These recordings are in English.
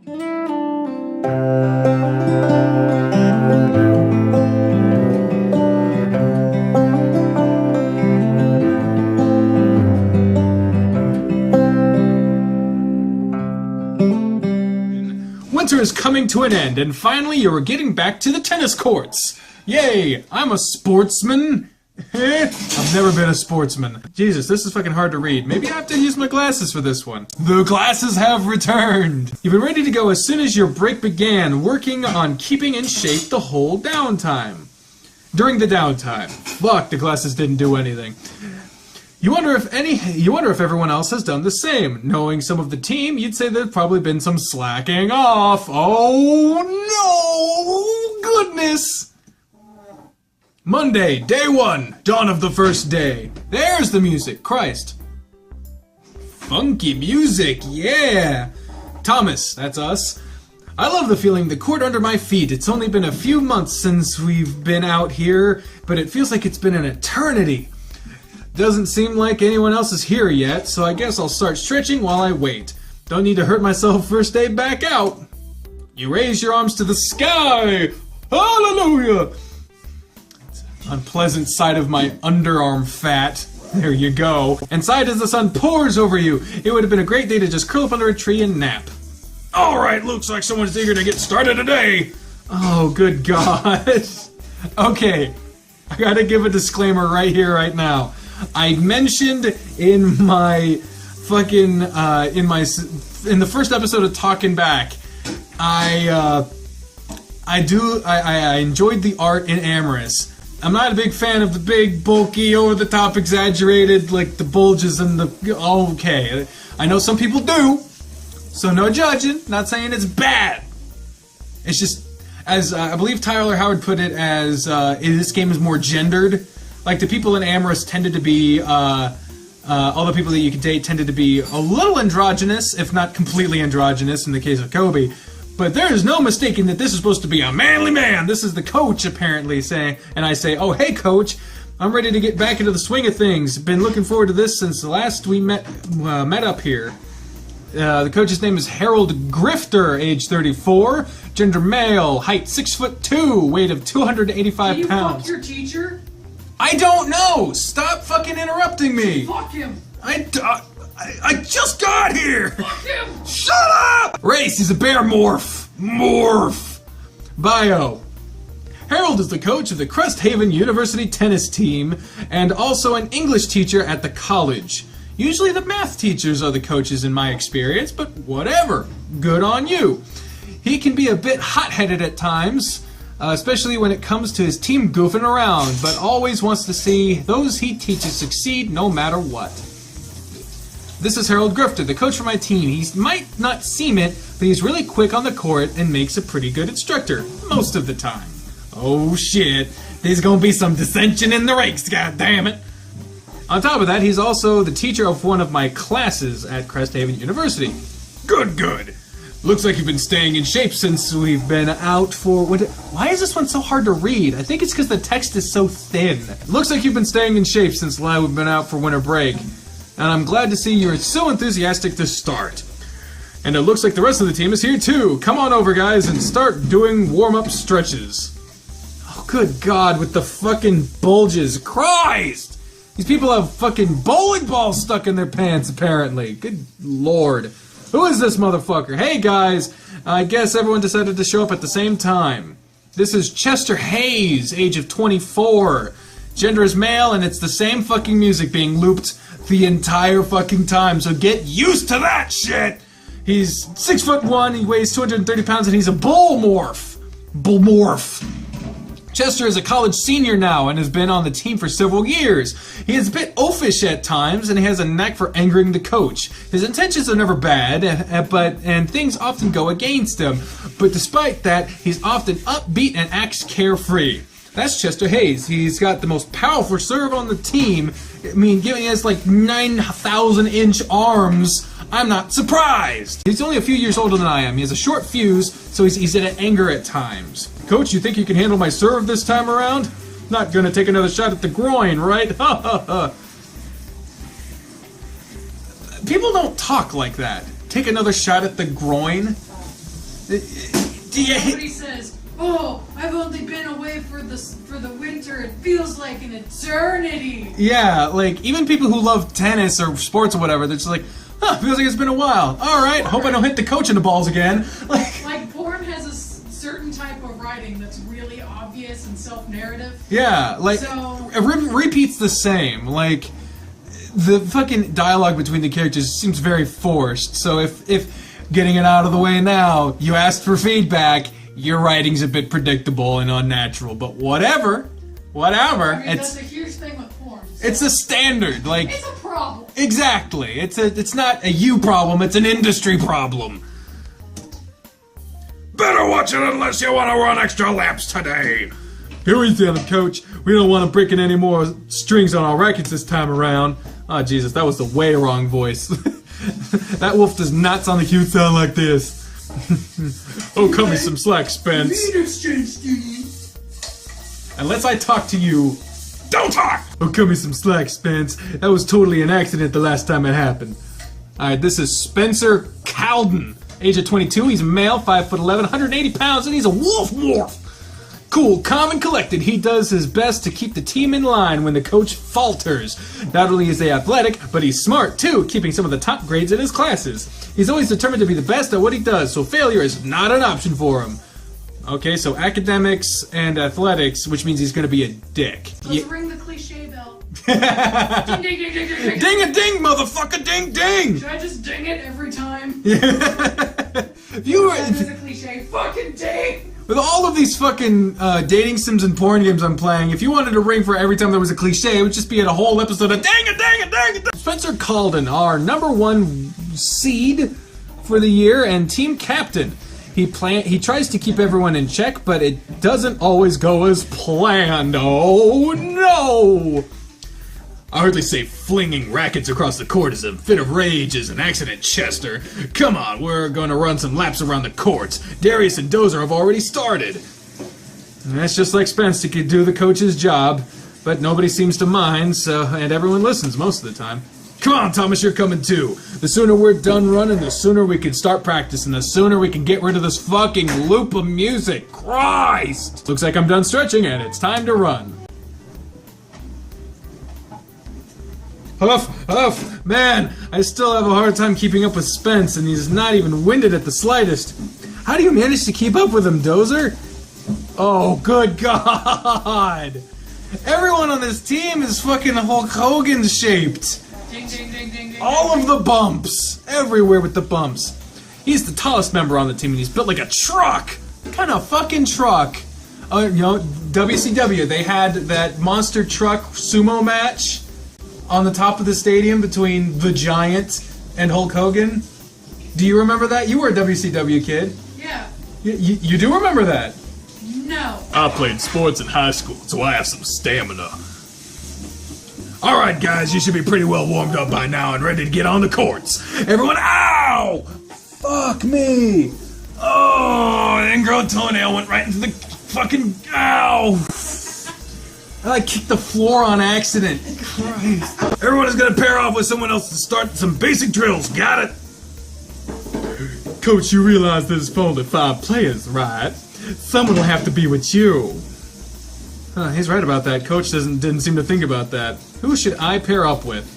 Winter is coming to an end, and finally you are getting back to the tennis courts. Yay! I'm a sportsman. I've never been a sportsman. Jesus, this is fucking hard to read. Maybe I have to use my glasses for this one. The glasses have returned. You've been ready to go as soon as your break began, working on keeping in shape the whole downtime. During the downtime. Fuck, the glasses didn't do anything. You wonder if everyone else has done the same. Knowing some of the team, you'd say there's probably been some slacking off. Oh no! Goodness! Monday, day one, dawn of the first day. There's the music, Christ. Funky music, yeah! Thomas, that's us. I love the feeling the court under my feet. It's only been a few months since we've been out here, but it feels like it's been an eternity. Doesn't seem like anyone else is here yet, so I guess I'll start stretching while I wait. Don't need to hurt myself first day back out. You raise your arms to the sky. Hallelujah! Unpleasant sight of my underarm fat. There you go. And sighed as the sun pours over you. It would have been a great day to just curl up under a tree and nap. Alright, looks like someone's eager to get started today. Oh, good God. Okay, I gotta give a disclaimer right here, right now. I mentioned in my fucking, in the first episode of Talking Back, I enjoyed the art in Amorous. I'm not a big fan of the big, bulky, over-the-top, exaggerated, like the bulges and the... Okay, I know some people do, so no judging, not saying it's bad. It's just, as I believe Tyler Howard put it, as this game is more gendered. Like, the people in Amorous tended to be, all the people that you could date tended to be a little androgynous, if not completely androgynous in the case of Kobe. But there is no mistaking that this is supposed to be a manly man. This is the coach, apparently, saying, and I say, oh, hey, coach, I'm ready to get back into the swing of things. Been looking forward to this since the last we met up here. The coach's name is Harold Grifter, age 34, gender male, height 6'2", weight of 285 pounds. Can you fuck your teacher? I don't know! Stop fucking interrupting me! Fuck him! I just got here! Fuck him! Shut up! Race, he's a bear morph. Morph. Bio. Harold is the coach of the Cresthaven University tennis team and also an English teacher at the college. Usually the math teachers are the coaches in my experience, but whatever. Good on you. He can be a bit hot-headed at times, especially when it comes to his team goofing around, but always wants to see those he teaches succeed no matter what. This is Harold Grifter, the coach for my team. He might not seem it, but he's really quick on the court and makes a pretty good instructor, most of the time. Oh shit, there's gonna be some dissension in the ranks, goddammit! On top of that, he's also the teacher of one of my classes at Cresthaven University. Good, good. Looks like you've been staying in shape since we've been out for... Why is this one so hard to read? I think it's because the text is so thin. Looks like you've been staying in shape since we've been out for winter break. And I'm glad to see you're so enthusiastic to start. And it looks like the rest of the team is here too. Come on over, guys, and start doing warm-up stretches. Oh, good God, with the fucking bulges. Christ! These people have fucking bowling balls stuck in their pants, apparently. Good Lord. Who is this motherfucker? Hey, guys. I guess everyone decided to show up at the same time. This is Chester Hayes, age of 24. Gender is male, and it's the same fucking music being looped the entire fucking time, so get used to that shit! He's 6'1", he weighs 230 pounds, and he's a bull morph. Bull morph. Chester is a college senior now and has been on the team for several years. He is a bit oafish at times, and he has a knack for angering the coach. His intentions are never bad, and things often go against him. But despite that, he's often upbeat and acts carefree. That's Chester Hayes. He's got the most powerful serve on the team. I mean, given he has like 9,000-inch arms, I'm not surprised. He's only a few years older than I am. He has a short fuse, so he's easy to anger at times. Coach, you think you can handle my serve this time around? Not gonna take another shot at the groin, right? Ha ha ha. People don't talk like that. Take another shot at the groin? Somebody says, "Oh, I've only been away for the winter. It feels like an eternity." Yeah, like even people who love tennis or sports or whatever, they're just like, "Huh, feels like it's been a while. All right, hope I don't hit the coach in the balls again." Like porn has a certain type of writing that's really obvious and self-narrative. Yeah, like so, it repeats the same. Like the fucking dialogue between the characters seems very forced. So if getting it out of the way now, you asked for feedback, your writing's a bit predictable and unnatural. But whatever. I mean, that's a huge thing with porn. So it's a standard. Like it's a problem. Exactly. It's not a you problem. It's an industry problem. Better watch it unless you want to run extra laps today. Here we go, Coach. We don't want to break in any more strings on our rackets this time around. Oh, Jesus, that was the way wrong voice. That wolf does not sound like he would sound like this. Oh, cut me some slack, Spence. Unless I talk to you, don't talk! Oh, cut me some slack, Spence. That was totally an accident the last time it happened. Alright, this is Spencer Cowden. Age of 22, he's a male, 5'11", 180 pounds, and he's a wolf morph. Cool, calm and collected, he does his best to keep the team in line when the coach falters. Not only is he athletic, but he's smart too, keeping some of the top grades in his classes. He's always determined to be the best at what he does, so failure is not an option for him. Okay, so academics and athletics, which means he's gonna be a dick. Let's ring the cliche bell. Ding, ding, ding, ding, ding, ding. Ding a ding, motherfucker, ding, ding! Should I just ding it every time? If you were... That is a cliche. Fucking ding! With all of these fucking dating sims and porn games I'm playing, if you wanted to ring for every time there was a cliche, it would just be a whole episode of dang it, dang it, dang it. Spencer Calden, our #1 seed for the year and team captain. He tries to keep everyone in check, but it doesn't always go as planned. Oh no! I hardly say flinging rackets across the court is a fit of rage is an accident, Chester. Come on, we're gonna run some laps around the courts. Darius and Dozer have already started. And that's just like Spence to do the coach's job, but nobody seems to mind, and everyone listens most of the time. Come on, Thomas, you're coming too. The sooner we're done running, the sooner we can start practicing, the sooner we can get rid of this fucking loop of music. Christ! Looks like I'm done stretching and it's time to run. Huff, huff, man, I still have a hard time keeping up with Spence, and he's not even winded at the slightest. How do you manage to keep up with him, Dozer? Oh, good God! Everyone on this team is fucking Hulk Hogan shaped. Ding, ding, ding, ding, ding. All of the bumps, everywhere with the bumps. He's the tallest member on the team, and he's built like a truck. What kind of fucking truck? You know, WCW, they had that monster truck sumo match on the top of the stadium between the Giant and Hulk Hogan. Do you remember that? You were a WCW kid. Yeah. You do remember that? No. I played sports in high school, so I have some stamina. Alright guys, you should be pretty well warmed up by now and ready to get on the courts. Everyone, ow! Fuck me! Oh, an ingrown toenail went right into the fucking, ow! I kicked the floor on accident. Christ. Everyone is gonna pair off with someone else to start some basic drills. Got it? Coach, you realize there's only 5 players, right? Someone will have to be with you. He's right about that. Coach didn't seem to think about that. Who should I pair up with?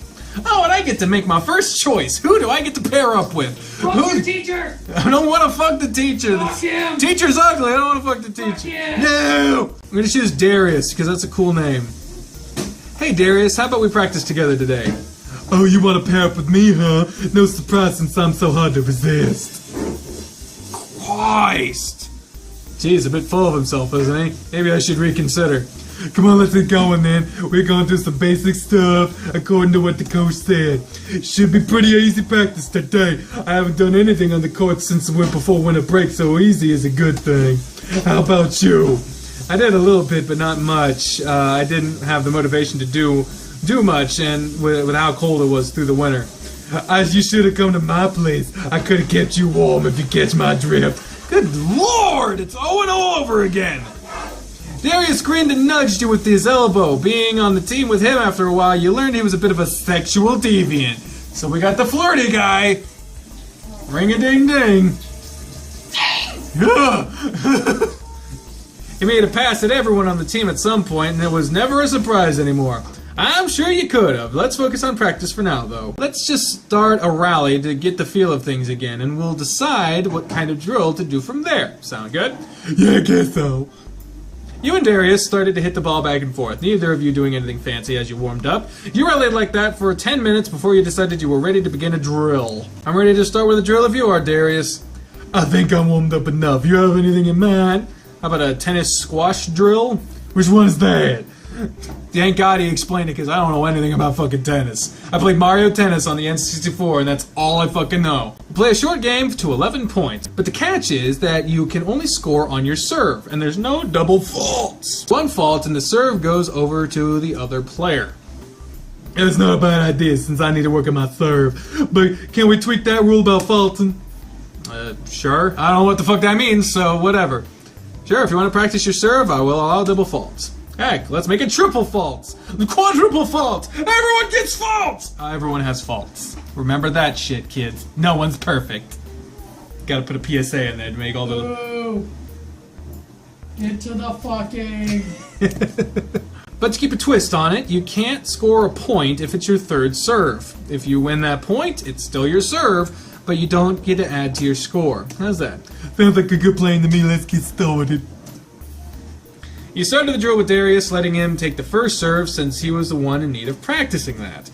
Oh, and I get to make my first choice. Who do I get to pair up with? Fuck your teacher! I don't want to fuck the teacher. Fuck him! Teacher's ugly. I don't want to fuck the teacher. Fuck him. No! I'm going to choose Darius because that's a cool name. Hey, Darius, how about we practice together today? Oh, you want to pair up with me, huh? No surprise since I'm so hard to resist. Christ! Geez, a bit full of himself, isn't he? Maybe I should reconsider. Come on, let's get going then. We're going to do some basic stuff according to what the coach said. Should be pretty easy practice today. I haven't done anything on the court since before winter break, so easy is a good thing. How about you? I did a little bit, but not much. I didn't have the motivation to do much, and with how cold it was through the winter. As you should have come to my place. I could have kept you warm if you catch my drift. Good Lord, it's 0-0 over again. Darius grinned and nudged you with his elbow. Being on the team with him after a while, you learned he was a bit of a sexual deviant. So we got the flirty guy. Ring-a-ding-ding. He made a pass at everyone on the team at some point, and it was never a surprise anymore. I'm sure you could have. Let's focus on practice for now, though. Let's just start a rally to get the feel of things again, and we'll decide what kind of drill to do from there. Sound good? Yeah, I guess so. You and Darius started to hit the ball back and forth, neither of you doing anything fancy as you warmed up. You rallied like that for 10 minutes before you decided you were ready to begin a drill. I'm ready to start with a drill if you are, Darius. I think I'm warmed up enough. You have anything in mind? How about a tennis squash drill? Which one is that? Thank God he explained it, because I don't know anything about fucking tennis. I played Mario Tennis on the N64, and that's all I fucking know. You play a short game to 11 points, but the catch is that you can only score on your serve, and there's no double faults. One fault, and the serve goes over to the other player. It's not a bad idea, since I need to work on my serve, but can we tweak that rule about faulting? Sure. I don't know what the fuck that means, so whatever. Sure, if you want to practice your serve, I will allow double faults. Heck, let's make it triple faults. The quadruple fault. Everyone gets faults. Everyone has faults. Remember that shit, kids. No one's perfect. Gotta put a PSA in there to make all the... Ooh. Get to the fucking... But to keep a twist on it, you can't score a point if it's your third serve. If you win that point, it's still your serve, but you don't get to add to your score. How's that? Sounds like a good plan to me. Let's get started. You started the drill with Darius, letting him take the first serve since he was the one in need of practicing that.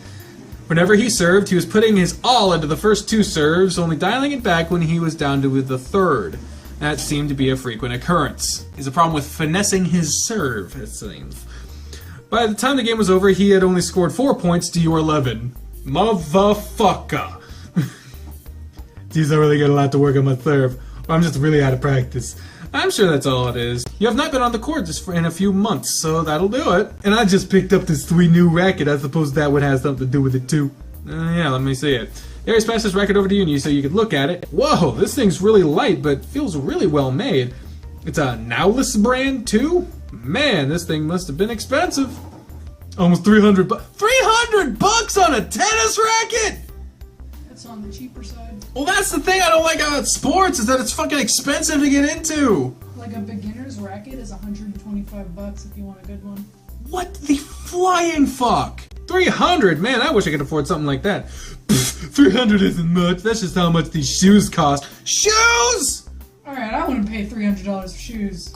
Whenever he served, he was putting his all into the first two serves, only dialing it back when he was down to the third. That seemed to be a frequent occurrence. He's a problem with finessing his serve, it seems. By the time the game was over, he had only scored 4 points to your 11. Motherfucker! Geez, I really got a lot to work on my serve. Or I'm just really out of practice. I'm sure that's all it is. You have not been on the court just in a few months, so that'll do it. And I just picked up this sweet new racket. I suppose that would have something to do with it too. Yeah, let me see it. Darius passed this racket over to you so you could look at it. Whoa, this thing's really light, but feels really well made. It's a Nowless brand too? Man, this thing must have been expensive. Almost 300 bucks. 300 bucks on a tennis racket? That's on the cheaper side. Well, that's the thing I don't like about sports, is that it's fucking expensive to get into. Like a beginner's racket is 125 bucks if you want a good one. What the flying fuck? 300? Man, I wish I could afford something like that. Pfft, 300 isn't much. That's just how much these shoes cost. Shoes! Alright, I wouldn't pay $300 for shoes.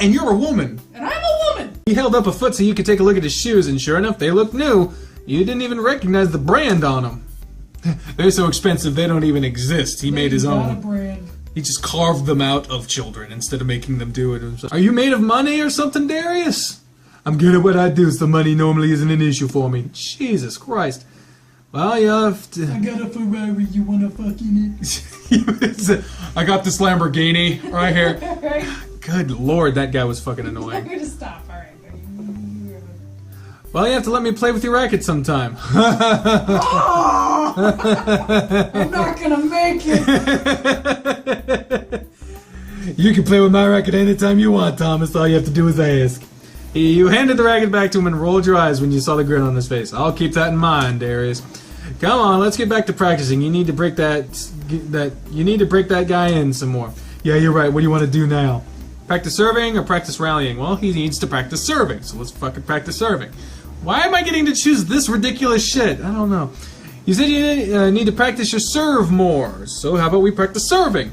And you're a woman. And I'm a woman! He held up a foot so you could take a look at his shoes, and sure enough, they looked new. You didn't even recognize the brand on them. They're so expensive they don't even exist. He made his own. Brand. He just carved them out of children instead of making them do it himself. Are you made of money or something, Darius? I'm good at what I do, so money normally isn't an issue for me. Jesus Christ. Well, you have to... I got a Ferrari, you wanna fucking it? I got this Lamborghini right here. Right? Good Lord, that guy was fucking annoying. I'm gonna stop, alright. Well, you have to let me play with your racket sometime. Oh! I'm not gonna make it! You can play with my racket anytime you want, Thomas. All you have to do is ask. You handed the racket back to him and rolled your eyes when you saw the grin on his face. I'll keep that in mind, Darius. Come on, let's get back to practicing. You need to break that guy in some more. Yeah, you're right. What do you want to do now? Practice serving or practice rallying? Well, he needs to practice serving, so let's fucking practice serving. Why am I getting to choose this ridiculous shit? I don't know. You said you need to practice your serve more, so how about we practice serving?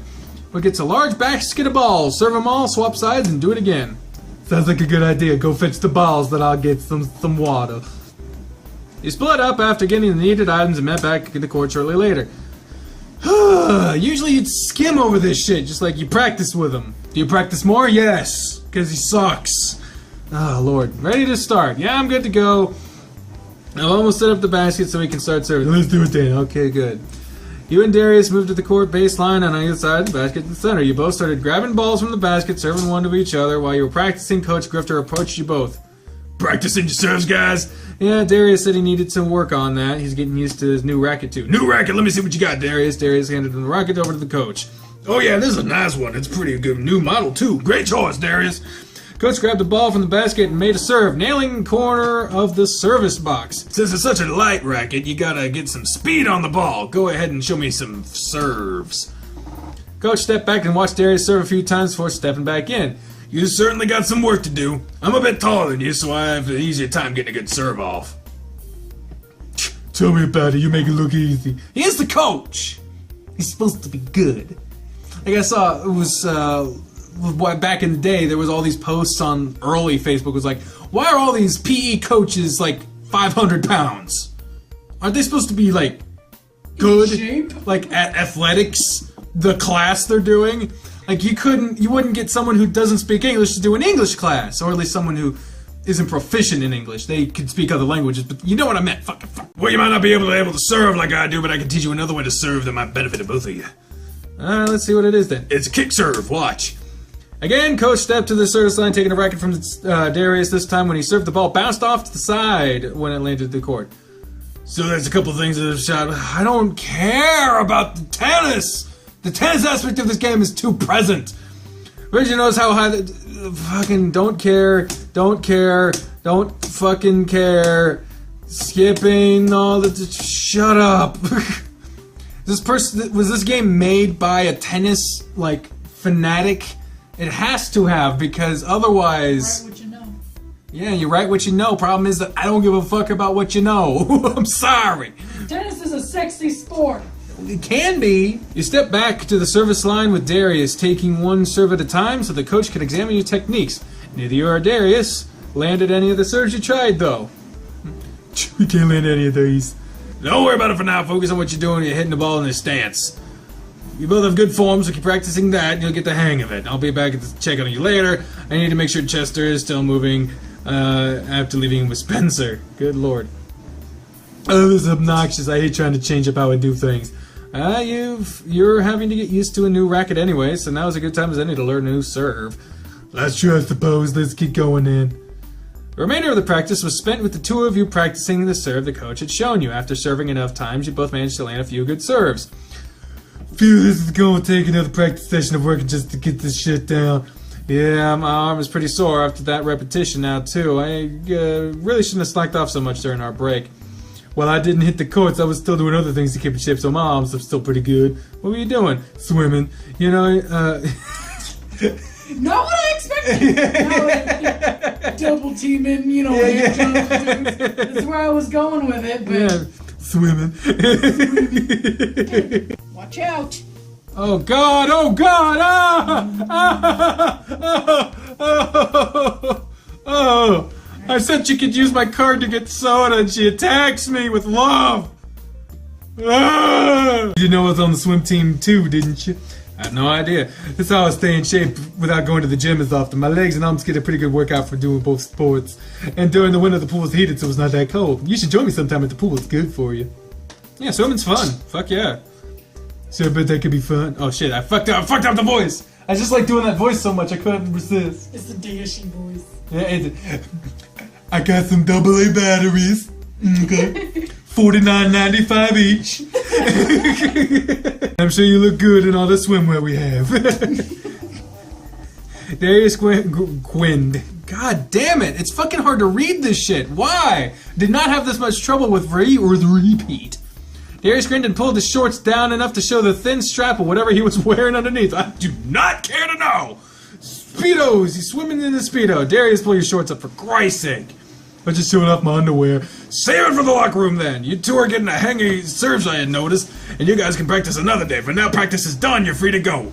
We'll get a large basket of balls, serve them all, swap sides, and do it again. Sounds like a good idea. Go fetch the balls, then I'll get some water. You split up after getting the needed items and met back in the court shortly later. Usually you'd skim over this shit, just like you practice with him. Do you practice more? Yes, because he sucks. Oh, Lord. Ready to start. Yeah, I'm good to go. I've almost set up the basket so we can start serving. Let's do it then. Okay, good. You and Darius moved to the court baseline on either side of the basket in the center. You both started grabbing balls from the basket, serving one to each other. While you were practicing, Coach Grifter approached you both. Practicing your serves, guys? Yeah, Darius said he needed some work on that. He's getting used to his new racket, too. New racket? Let me see what you got, Darius. Darius handed him the racket over to the coach. Oh, yeah, this is a nice one. It's a pretty good new model, too. Great choice, Darius. Coach grabbed the ball from the basket and made a serve, nailing the corner of the service box. Since it's such a light racket, you gotta get some speed on the ball. Go ahead and show me some serves. Coach stepped back and watched Darius serve a few times before stepping back in. You certainly got some work to do. I'm a bit taller than you, so I have an easier time getting a good serve off. Tell me about it. You make it look easy. He is the coach. He's supposed to be good. Like I saw, it was back in the day. There was all these posts on early Facebook. It was like, why are all these PE coaches like 500 pounds? Aren't they supposed to be like good? In shape? Like at athletics, the class they're doing. Like you wouldn't get someone who doesn't speak English to do an English class, or at least someone who isn't proficient in English. They could speak other languages, but you know what I meant. Fuck. Well, you might not be able to serve like I do, but I can teach you another way to serve that might benefit both of you. Let's see what it is then. It's a kick serve. Watch. Again, Coach stepped to the service line, taking a racket from Darius. This time, when he served, the ball bounced off to the side when it landed the court. So there's a couple things that have shot. I don't care about the tennis. The tennis aspect of this game is too present. Reggie knows how high the... Fucking don't care, don't fucking care. Skipping all the... Shut up. Was this game made by a tennis, like, fanatic? It has to have, because otherwise... Write what you know. Yeah, you write what you know. Problem is that I don't give a fuck about what you know. I'm sorry. Tennis is a sexy sport. It can be. You step back to the service line with Darius, taking one serve at a time so the coach can examine your techniques. Neither you or Darius landed any of the serves you tried, though. We can't land any of these. Don't worry about it for now. Focus on what you're doing. You're hitting the ball in the stance. You both have good form, so keep practicing that, and you'll get the hang of it. I'll be back to check on you later. I need to make sure Chester is still moving after leaving with Spencer. Good lord. Oh, this is obnoxious. I hate trying to change up how I do things. You're having to get used to a new racket anyway, so now's a good time as any to learn a new serve. That's true, I suppose. Let's get going in. The remainder of the practice was spent with the two of you practicing the serve the coach had shown you. After serving enough times, you both managed to land a few good serves. Phew, this is going to take another practice session of working just to get this shit down. Yeah, my arm is pretty sore after that repetition now, too. I really shouldn't have slacked off so much during our break. While I didn't hit the courts, I was still doing other things to keep in shape, so my arms are still pretty good. What were you doing? Swimming. You know, Not what I expected! No, double teaming, you know, hand jumps. That's where I was going with it, but... Yeah, swimming. Watch out! Oh God! Oh God! Oh! I said she could use my card to get soda, and she attacks me with love! You know I was on the swim team too, didn't you? I have no idea. That's how I stay in shape without going to the gym as often. My legs and arms get a pretty good workout for doing both sports. And during the winter the pool's heated so it's not that cold. You should join me sometime at the pool, it's good for you. Yeah, swimming's fun. Fuck yeah. So I bet that could be fun. Oh shit, I fucked up the voice! I just like doing that voice so much I couldn't resist. It's the dashing voice. Yeah, I got some AA batteries. Okay. $49.95 each. I'm sure you look good in all the swimwear we have. Darius Gwyn. God damn it! It's fucking hard to read this shit. Why? Did not have this much trouble with the repeat. Darius grinned and pulled his shorts down enough to show the thin strap of whatever he was wearing underneath. I do not care to know. Speedos. He's swimming in the Speedo. Darius, pull your shorts up for Christ's sake. I'm just showing off my underwear. Save it for the locker room then. You two are getting a hang of serves I had noticed, and you guys can practice another day. For now, practice is done. You're free to go.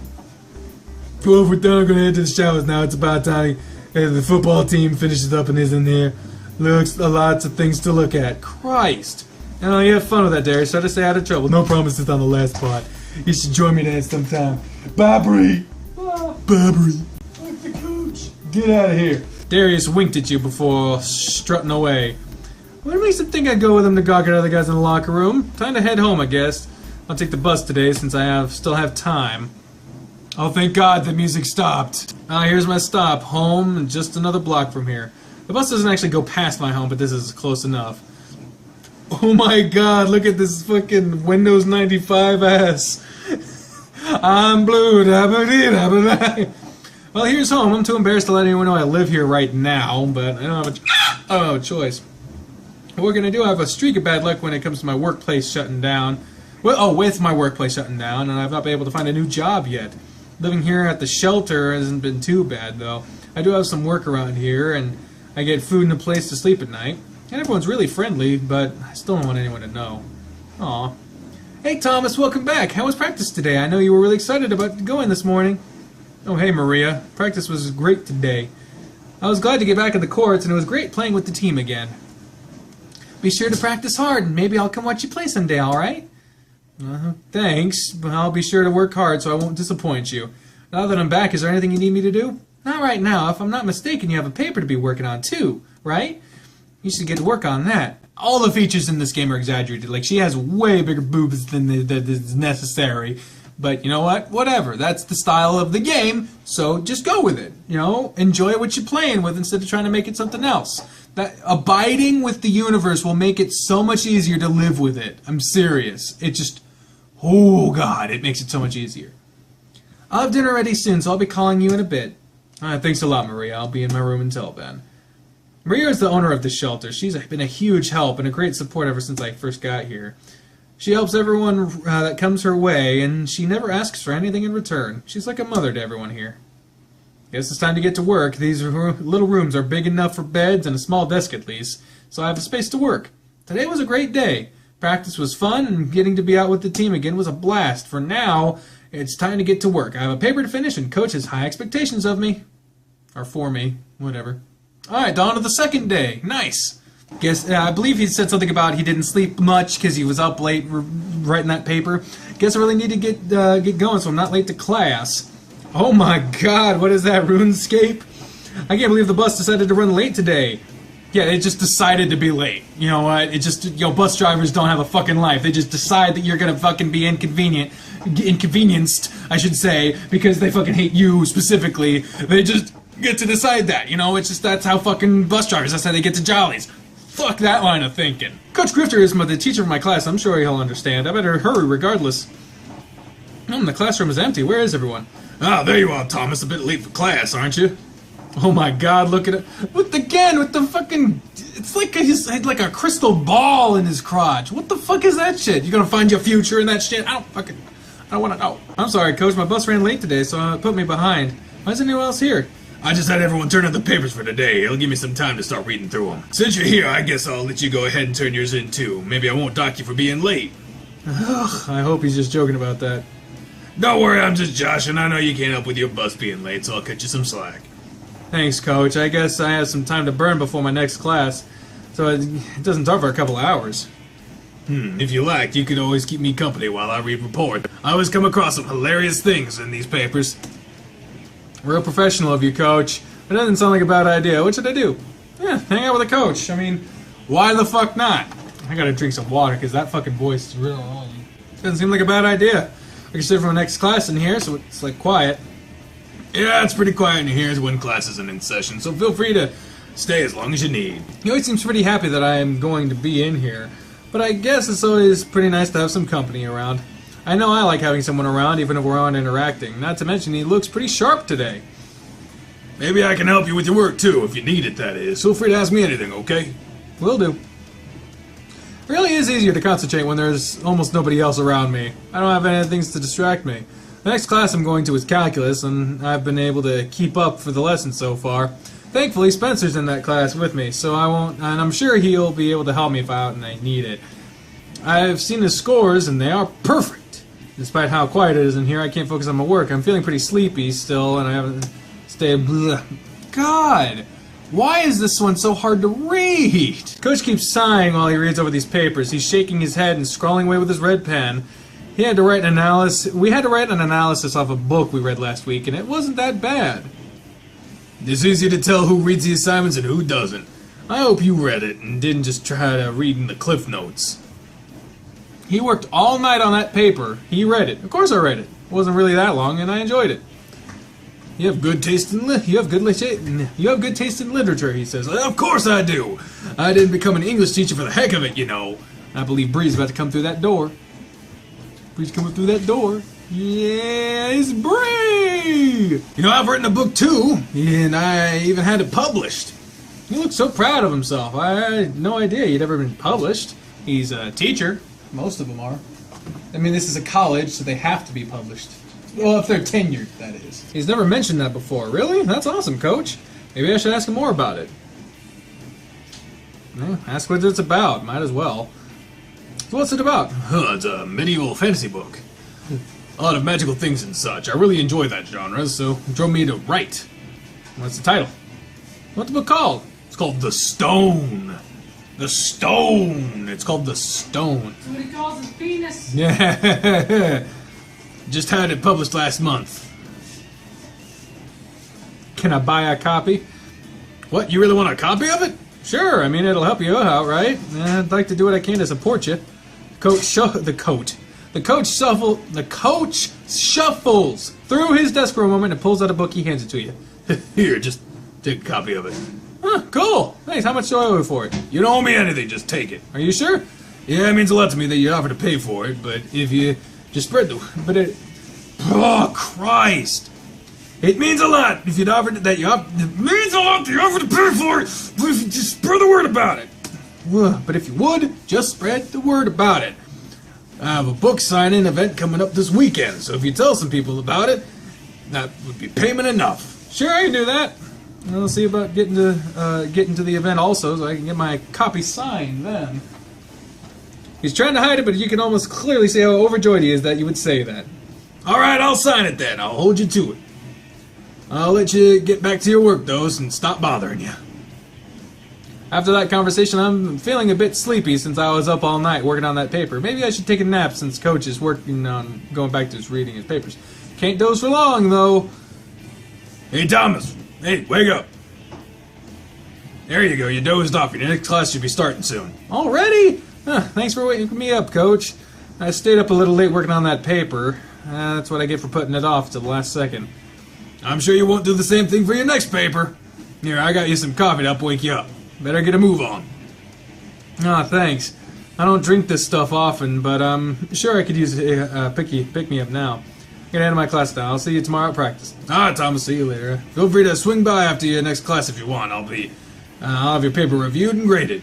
Well, if we're done, I'm gonna head to the showers now. It's about time the football team finishes up and is in there. Looks lots of things to look at. Christ. Oh, you have fun with that, Darius. Try to stay out of trouble. No promises on the last part. You should join me there sometime. Bye, Bree. Bye, Bree. Fuck the coach. Get out of here. Darius winked at you before strutting away. What makes him think I'd go with him to gawk at other guys in the locker room? Time to head home, I guess. I'll take the bus today since I still have time. Oh, thank God the music stopped. Here's my stop. Home, and just another block from here. The bus doesn't actually go past my home, but this is close enough. Oh my God, look at this fucking Windows 95 ass. I'm blue, da-ba-dee-da-ba-da. Well, here's home. I'm too embarrassed to let anyone know I live here right now, but I don't have a choice. What we're gonna do, I have a streak of bad luck when it comes to my workplace shutting down. With my workplace shutting down, and I've not been able to find a new job yet. Living here at the shelter hasn't been too bad, though. I do have some work around here, and I get food and a place to sleep at night. And everyone's really friendly, but I still don't want anyone to know. Aw. Hey, Thomas, welcome back. How was practice today? I know you were really excited about going this morning. Oh, hey, Maria. Practice was great today. I was glad to get back in the courts, and it was great playing with the team again. Be sure to practice hard, and maybe I'll come watch you play someday, alright? Thanks, but I'll be sure to work hard so I won't disappoint you. Now that I'm back, is there anything you need me to do? Not right now. If I'm not mistaken, you have a paper to be working on too, right? You should get to work on that. All the features in this game are exaggerated. Like, she has way bigger boobs than is necessary. But you know what? Whatever. That's the style of the game, so just go with it. You know, enjoy what you're playing with instead of trying to make it something else. That abiding with the universe will make it so much easier to live with it. I'm serious. It just... Oh, God, it makes it so much easier. I'll have dinner ready soon, so I'll be calling you in a bit. Thanks a lot, Maria. I'll be in my room until then. Maria is the owner of the shelter. She's been a huge help and a great support ever since I first got here. She helps everyone that comes her way, and she never asks for anything in return. She's like a mother to everyone here. Guess it's time to get to work. These little rooms are big enough for beds and a small desk at least, so I have a space to work. Today was a great day. Practice was fun, and getting to be out with the team again was a blast. For now, it's time to get to work. I have a paper to finish, and Coach has high expectations of me. Or for me. Whatever. Alright, dawn of the second day. Nice. I believe he said something about he didn't sleep much because he was up late writing that paper. Guess I really need to get going so I'm not late to class. Oh my god, what is that, RuneScape? I can't believe the bus decided to run late today. Yeah, it just decided to be late. You know what? It just, bus drivers don't have a fucking life. They just decide that you're gonna fucking be inconvenienced, I should say, because they fucking hate you specifically. They just get to decide that, it's just, that's how fucking bus drivers, that's how they get to jollies. Fuck that line of thinking. Coach Grifter is the teacher of my class. I'm sure he'll understand. I better hurry regardless. The classroom is empty. Where is everyone? Ah, there you are, Thomas. A bit late for class, aren't you? Oh my god, look at it. With the fucking... It's like he's had like a crystal ball in his crotch. What the fuck is that shit? You gonna find your future in that shit? I don't wanna know. I'm sorry, Coach. My bus ran late today, so it put me behind. Why isn't anyone else here? I just had everyone turn in the papers for today. It'll give me some time to start reading through them. Since you're here, I guess I'll let you go ahead and turn yours in too. Maybe I won't dock you for being late. Ugh, I hope he's just joking about that. Don't worry, I'm just Josh, and I know you can't help with your bus being late, so I'll cut you some slack. Thanks, Coach. I guess I have some time to burn before my next class, so it doesn't start for a couple of hours. If you liked, you could always keep me company while I read report. I always come across some hilarious things in these papers. Real professional of you, Coach. It doesn't sound like a bad idea. What should I do? Yeah, hang out with a coach. I mean, why the fuck not? I gotta drink some water, because that fucking voice is real annoying. Doesn't seem like a bad idea. I can sit for my next class in here, so it's like quiet. Yeah, it's pretty quiet in here when class isn't in session, so feel free to stay as long as you need. He always seems pretty happy that I am going to be in here, but I guess it's always pretty nice to have some company around. I know I like having someone around, even if we're not interacting. Not to mention, he looks pretty sharp today. Maybe I can help you with your work, too, if you need it, that is. Feel free to ask me anything, okay? Will do. It really is easier to concentrate when there's almost nobody else around me. I don't have any things to distract me. The next class I'm going to is calculus, and I've been able to keep up for the lesson so far. Thankfully, Spencer's in that class with me, so and I'm sure he'll be able to help me if I need it. I've seen his scores, and they are perfect. Despite how quiet it is in here, I can't focus on my work. I'm feeling pretty sleepy still, and I haven't stayed... Bleh. God! Why is this one so hard to read? Coach keeps sighing while he reads over these papers. He's shaking his head and scrawling away with his red pen. We had to write an analysis off a book we read last week, and it wasn't that bad. It's easy to tell who reads the assignments and who doesn't. I hope you read it and didn't just try to read in the cliff notes. He worked all night on that paper. He read it. Of course I read it. It wasn't really that long, and I enjoyed it. You have good taste in literature, he says. Of course I do. I didn't become an English teacher for the heck of it, you know. I believe Bree's about to come through that door. Bree's coming through that door. Yeah, it's Bree! You know, I've written a book too, and I even had it published. He looks so proud of himself. I had no idea he'd ever been published. He's a teacher. Most of them are. I mean, this is a college, so they have to be published. Well, if they're tenured, that is. He's never mentioned that before. Really? That's awesome, Coach. Maybe I should ask him more about it. Ask what it's about. Might as well. So what's it about? It's a medieval fantasy book. A lot of magical things and such. I really enjoy that genre, so it drove me to write. What's the title? What's the book called? It's called The Stone. The Stone. It's called The Stone. That's what he calls his penis. Yeah. Just had it published last month. Can I buy a copy? What, you really want a copy of it? Sure, I mean, it'll help you out, right? I'd like to do what I can to support you. The coach shuffles through his desk for a moment and pulls out a book. He hands it to you. Here, just take a copy of it. Huh, cool. Thanks. How much do I owe you for it? You don't owe me anything. Just take it. Are you sure? Yeah, it means a lot to me that you offer to pay for it, but if you just spread the... But it... Oh, Christ. It means a lot if you'd offer that you offer... It means a lot that you offer to pay for it, but if you just spread the word about it. But if you would, just spread the word about it. I have a book signing event coming up this weekend, so if you tell some people about it, that would be payment enough. Sure, I can do that. I'll see about getting to the event also, so I can get my copy signed then. He's trying to hide it, but you can almost clearly see how overjoyed he is that you would say that. Alright, I'll sign it then. I'll hold you to it. I'll let you get back to your work, though, and stop bothering you. After that conversation, I'm feeling a bit sleepy since I was up all night working on that paper. Maybe I should take a nap since Coach is working on going back to his reading his papers. Can't doze for long, though. Hey, Thomas. Hey, wake up. There you go. You dozed off. Your next class should be starting soon. Already? Thanks for waking me up, Coach. I stayed up a little late working on that paper. That's what I get for putting it off till the last second. I'm sure you won't do the same thing for your next paper. Here, I got you some coffee to help wake you up. Better get a move on. Thanks. I don't drink this stuff often, but I'm sure I could use a pick-me-up now. Get out of my class now. I'll see you tomorrow at practice. Thomas, see you later. Feel free to swing by after your next class if you want. I'll have your paper reviewed and graded.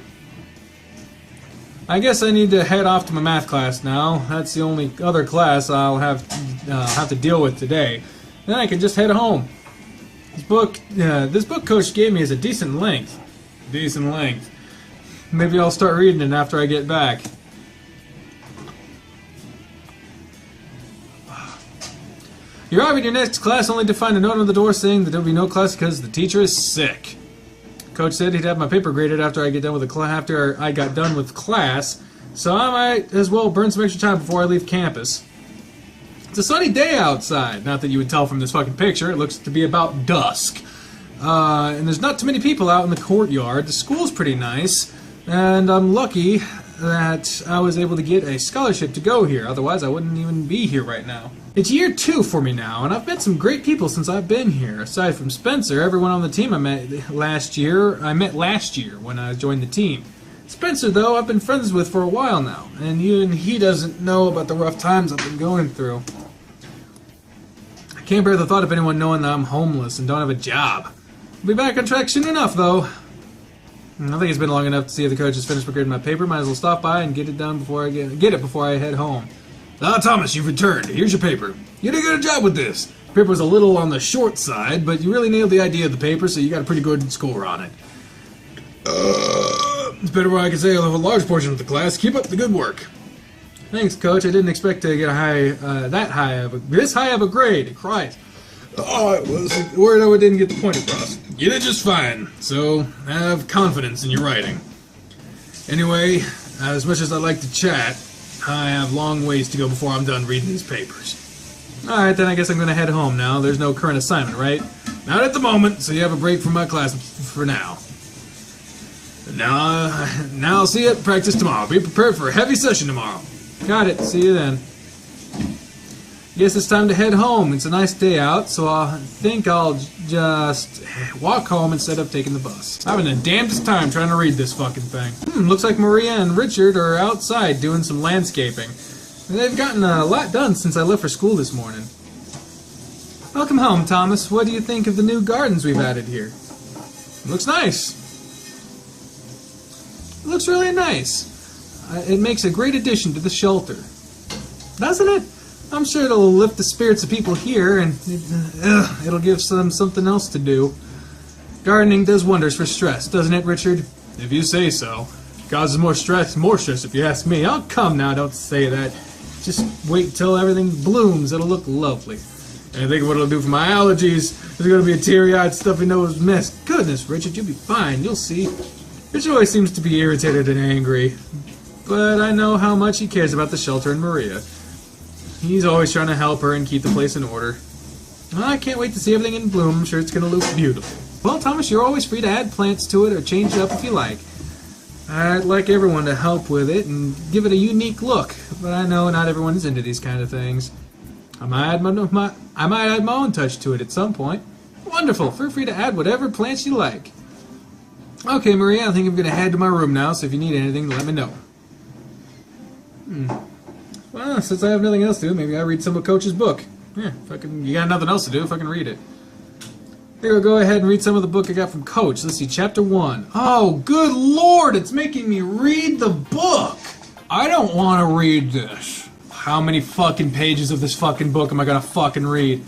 I guess I need to head off to my math class now. That's the only other class I'll have to deal with today. Then I can just head home. This book Coach gave me is a decent length. Maybe I'll start reading it after I get back. You arrive at your next class only to find a note on the door saying that there will be no class because the teacher is sick. Coach said he'd have my paper graded after I got done with class, so I might as well burn some extra time before I leave campus. It's a sunny day outside. Not that you would tell from this fucking picture. It looks to be about dusk. And there's not too many people out in the courtyard. The school's pretty nice, and I'm lucky that I was able to get a scholarship to go here. Otherwise, I wouldn't even be here right now. It's year 2 for me now, and I've met some great people since I've been here. Aside from Spencer, everyone on the team I met last year when I joined the team. Spencer, though, I've been friends with for a while now, and even he doesn't know about the rough times I've been going through. I can't bear the thought of anyone knowing that I'm homeless and don't have a job. I'll be back on track soon enough, though. I think it's been long enough to see if the coach has finished grading my paper. Might as well stop by and get it done before I head home. Thomas, you've returned. Here's your paper. You did a good job with this. The paper was a little on the short side, but you really nailed the idea of the paper, so you got a pretty good score on it. It's better what I can say of a large portion of the class. Keep up the good work. Thanks, Coach. I didn't expect to get this high of a grade. Christ. I was worried I didn't get the point across. You did just fine, so have confidence in your writing. Anyway, as much as I'd like to chat, I have long ways to go before I'm done reading these papers. Alright, then I guess I'm going to head home now. There's no current assignment, right? Not at the moment, so you have a break from my class for now. Now I'll see you at practice tomorrow. Be prepared for a heavy session tomorrow. Got it. See you then. Guess it's time to head home. It's a nice day out, so I think I'll just walk home instead of taking the bus. I'm having the damnedest time trying to read this fucking thing. Looks like Maria and Richard are outside doing some landscaping. They've gotten a lot done since I left for school this morning. Welcome home, Thomas. What do you think of the new gardens we've added here? Looks nice. It looks really nice. It makes a great addition to the shelter. Doesn't it? I'm sure it'll lift the spirits of people here, and it'll give them something else to do. Gardening does wonders for stress, doesn't it, Richard? If you say so. Causes more stress if you ask me. Oh, come now, don't say that. Just wait till everything blooms. It'll look lovely. And I think what it'll do for my allergies is going to be a teary-eyed, stuffy-nosed mess. Goodness, Richard, you'll be fine. You'll see. Richard always seems to be irritated and angry. But I know how much he cares about the shelter and Maria. He's always trying to help her and keep the place in order. Well, I can't wait to see everything in bloom. I'm sure it's going to look beautiful. Well, Thomas, you're always free to add plants to it or change it up if you like. I'd like everyone to help with it and give it a unique look, but I know not everyone is into these kind of things. I might add my own touch to it at some point. Wonderful. Feel free to add whatever plants you like. Okay, Maria, I think I'm going to head to my room now, so if you need anything, let me know. Well, since I have nothing else to do, maybe I'll read some of Coach's book. Yeah, you got nothing else to do, fucking read it. I think I'll go ahead and read some of the book I got from Coach. Let's see, Chapter 1. Oh, good lord, it's making me read the book! I don't want to read this. How many fucking pages of this fucking book am I gonna fucking read?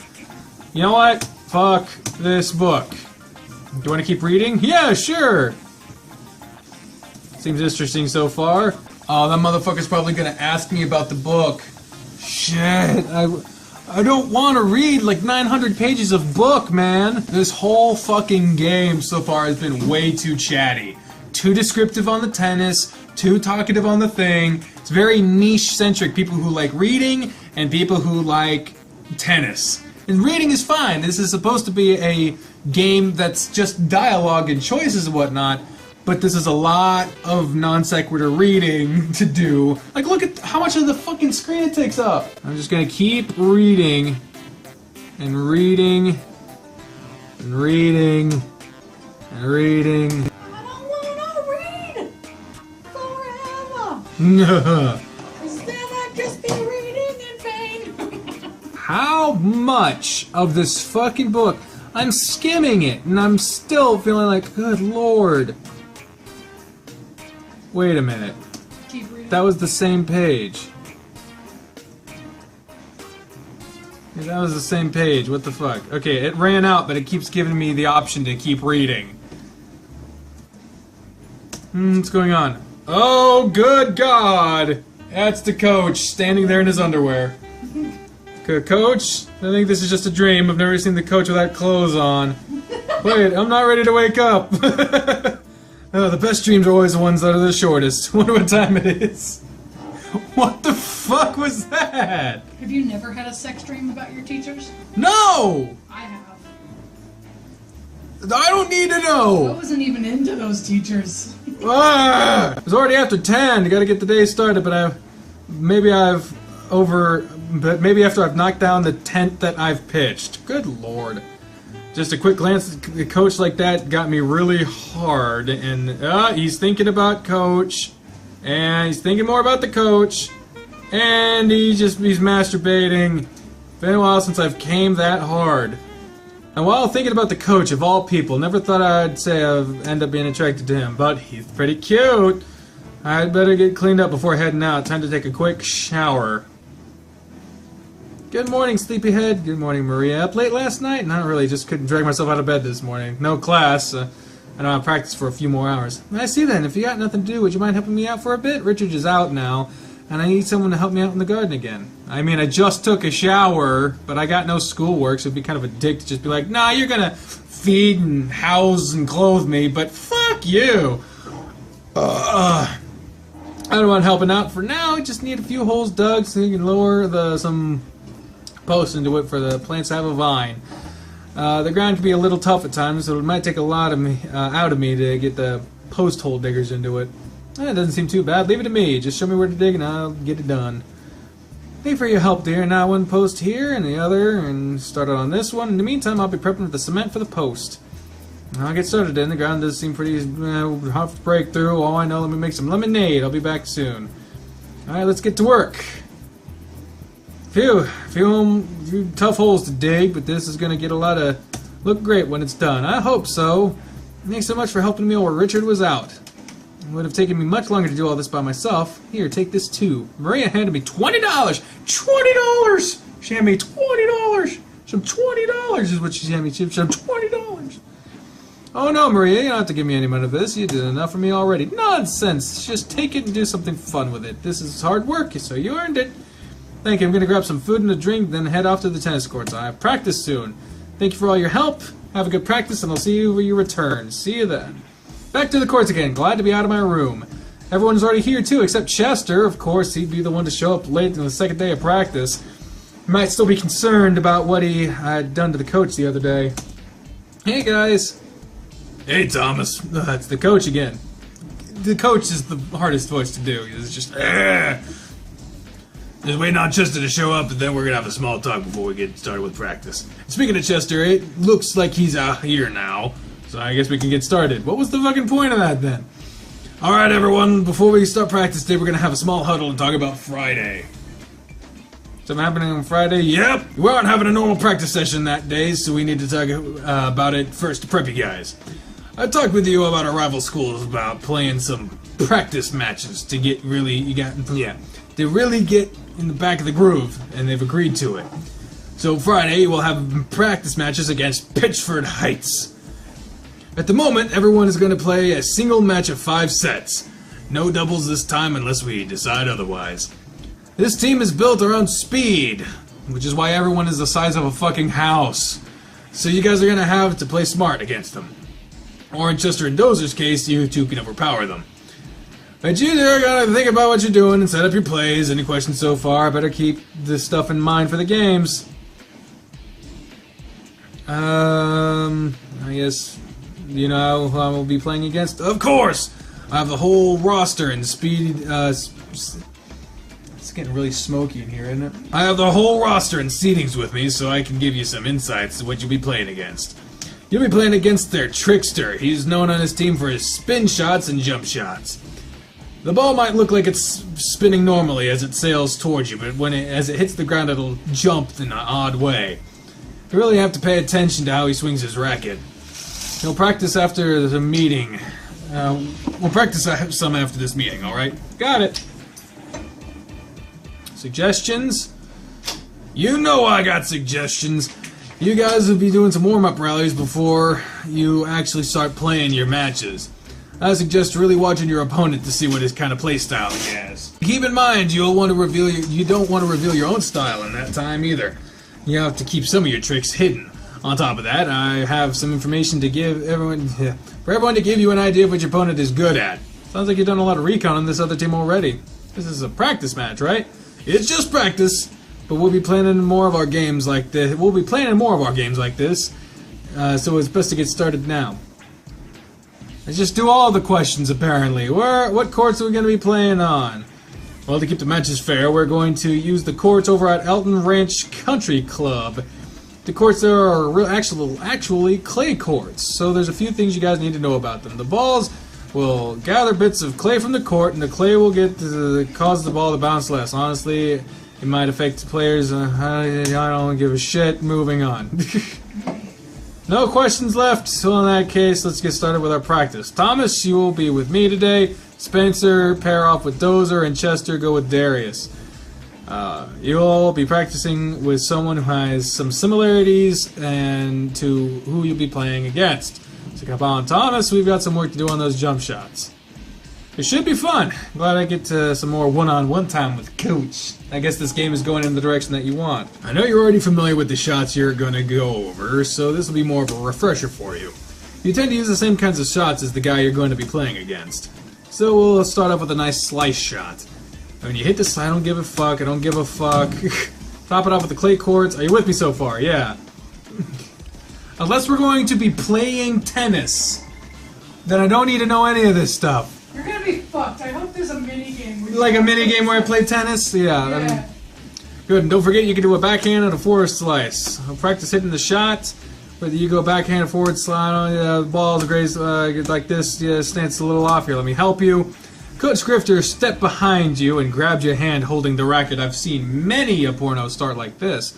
You know what? Fuck this book. Do you want to keep reading? Yeah, sure! Seems interesting so far. Oh, that motherfucker's probably gonna ask me about the book. Shit, I don't want to read like 900 pages of book, man. This whole fucking game so far has been way too chatty. Too descriptive on the tennis, too talkative on the thing. It's very niche-centric. People who like reading and people who like tennis. And reading is fine. This is supposed to be a game that's just dialogue and choices and whatnot. But this is a lot of non sequitur reading to do. Like, look at how much of the fucking screen it takes up. I'm just gonna keep reading and reading and reading and reading. I don't wanna read forever. Instead, I just be reading in vain. How much of this fucking book? I'm skimming it, and I'm still feeling like, good lord. Wait a minute. Keep reading. That was the same page. Yeah, that was the same page. What the fuck? Okay, it ran out, but it keeps giving me the option to keep reading. What's going on? Oh, good God! That's the coach standing there in his underwear. Coach, I think this is just a dream. I've never seen the coach without clothes on. Wait, I'm not ready to wake up. Oh, the best dreams are always the ones that are the shortest. Wonder what time it is. What the fuck was that? Have you never had a sex dream about your teachers? No! I have. I don't need to I know! wasn't even into those teachers. It's already after 10. You gotta get the day started, but maybe after I've knocked down the tent that I've pitched. Good lord. Just a quick glance at the coach like that got me really hard, and he's thinking about Coach, and he's thinking more about the coach, and he's masturbating. Been a while since I've came that hard. And while thinking about the coach of all people, never thought I'd say I'd end up being attracted to him, but he's pretty cute. I'd better get cleaned up before heading out. Time to take a quick shower. Good morning, sleepyhead. Good morning, Maria. Up late last night? Not really, just couldn't drag myself out of bed this morning. No class. I don't have practice for a few more hours. I see then. If you got nothing to do, would you mind helping me out for a bit? Richard is out now, and I need someone to help me out in the garden again. I mean, I just took a shower, but I got no schoolwork, so it'd be kind of a dick to just be like, nah, you're gonna feed and house and clothe me, but fuck you. I don't want helping out for now. I just need a few holes dug so you can lower some posts into it for the plants to have a vine. The ground can be a little tough at times, so it might take a lot of me out of me to get the post hole diggers into it. It doesn't seem too bad. Leave it to me. Just show me where to dig and I'll get it done. Thank you for your help, dear. Now one post here and the other, and start on this one. In the meantime, I'll be prepping with the cement for the post. I'll get started then. The ground does seem pretty hard to break through. All I know, let me make some lemonade. I'll be back soon. Alright, let's get to work. Few tough holes to dig, but this is going to get look great when it's done. I hope so. Thanks so much for helping me while Richard was out. It would have taken me much longer to do all this by myself. Here, take this too. Maria handed me $20! $20! She handed me $20! Some $20 is what she handed me. Some $20! Oh no, Maria, you don't have to give me any money of this. You did enough for me already. Nonsense! Just take it and do something fun with it. This is hard work, so you earned it. Thank you. I'm going to grab some food and a drink, then head off to the tennis courts. I have practice soon. Thank you for all your help. Have a good practice, and I'll see you when you return. See you then. Back to the courts again. Glad to be out of my room. Everyone's already here, too, except Chester. Of course, he'd be the one to show up late on the second day of practice. He might still be concerned about what he had done to the coach the other day. Hey, guys. Hey, Thomas. It's the coach again. The coach is the hardest voice to do. It's just, Just waiting on Chester to show up, and then we're going to have a small talk before we get started with practice. Speaking of Chester, it looks like he's out here now, so I guess we can get started. What was the fucking point of that, then? Alright, everyone, before we start practice today, we're going to have a small huddle and talk about Friday. Something happening on Friday? Yep! We aren't having a normal practice session that day, so we need to talk about it first to prep you guys. I talked with you about our rival schools about playing some practice matches to get really get in the back of the groove, and they've agreed to it. So Friday we'll have practice matches against Pitchford Heights. At the moment, everyone is going to play a single match of 5 sets. No doubles this time unless we decide otherwise. This team is built around speed, which is why everyone is the size of a fucking house. So you guys are going to have to play smart against them. Or in Chester and Dozer's case, you two can overpower them. But you there gotta think about what you're doing and set up your plays. Any questions so far? Better keep this stuff in mind for the games. I guess you know who I will be playing against? Of course! I have the whole roster and speed, it's getting really smoky in here, isn't it? I have the whole roster and seedings with me, so I can give you some insights to what you'll be playing against. You'll be playing against their trickster. He's known on his team for his spin shots and jump shots. The ball might look like it's spinning normally as it sails towards you, but as it hits the ground, it'll jump in an odd way. You really have to pay attention to how he swings his racket. He'll practice after the meeting. We'll practice some after this meeting, alright? Got it. Suggestions? You know I got suggestions. You guys will be doing some warm-up rallies before you actually start playing your matches. I suggest really watching your opponent to see what his kind of play style he has. Keep in mind, you don't want to reveal your own style in that time either. You have to keep some of your tricks hidden. On top of that, I have some information to give everyone, for everyone to give you an idea of what your opponent is good at. Sounds like you've done a lot of recon on this other team already. This is a practice match, right? It's just practice, but we'll be planning more of our games like this. So it's best to get started now. Let's just do all the questions, apparently. What courts are we going to be playing on? Well, to keep the matches fair, we're going to use the courts over at Elton Ranch Country Club. The courts there are actually clay courts, so there's a few things you guys need to know about them. The balls will gather bits of clay from the court, and the clay will cause the ball to bounce less. Honestly, it might affect the players. I don't give a shit. Moving on. No questions left, so in that case, let's get started with our practice. Thomas, you will be with me today. Spencer, pair off with Dozer, and Chester, go with Darius. You'll all be practicing with someone who has some similarities and to who you'll be playing against. So come on, Thomas, we've got some work to do on those jump shots. It should be fun. Glad I get some more one-on-one time with Coach. I guess this game is going in the direction that you want. I know you're already familiar with the shots you're going to go over, so this will be more of a refresher for you. You tend to use the same kinds of shots as the guy you're going to be playing against. So we'll start off with a nice slice shot. When you hit this, I don't give a fuck, Top it off with the clay courts. Are you with me so far? Yeah. Unless we're going to be playing tennis, then I don't need to know any of this stuff. You're gonna be fucked. I hope there's a minigame. Like a minigame where I play tennis? Yeah. I mean, good, and don't forget you can do a backhand and a forward slice. I'll practice hitting the shot. Whether you go backhand or forward slide, the ball's great like this, stance a little off here. Let me help you. Coach Grifter stepped behind you and grabbed your hand holding the racket. I've seen many a porno start like this.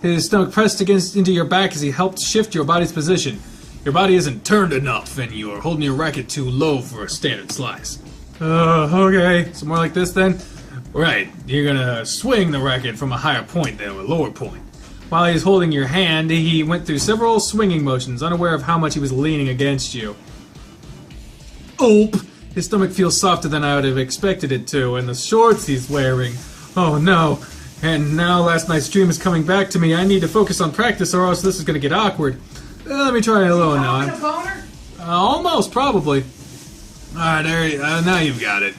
His stomach pressed into your back as he helped shift your body's position. Your body isn't turned enough, and you are holding your racket too low for a standard slice. Okay. So more like this then? Right, you're gonna swing the racket from a higher point than a lower point. While he's holding your hand, he went through several swinging motions, unaware of how much he was leaning against you. Oop! His stomach feels softer than I would have expected it to, and the shorts he's wearing. Oh no. And now last night's dream is coming back to me. I need to focus on practice or else this is gonna get awkward. Let me try it alone now. Almost, probably. Alright, now you've got it.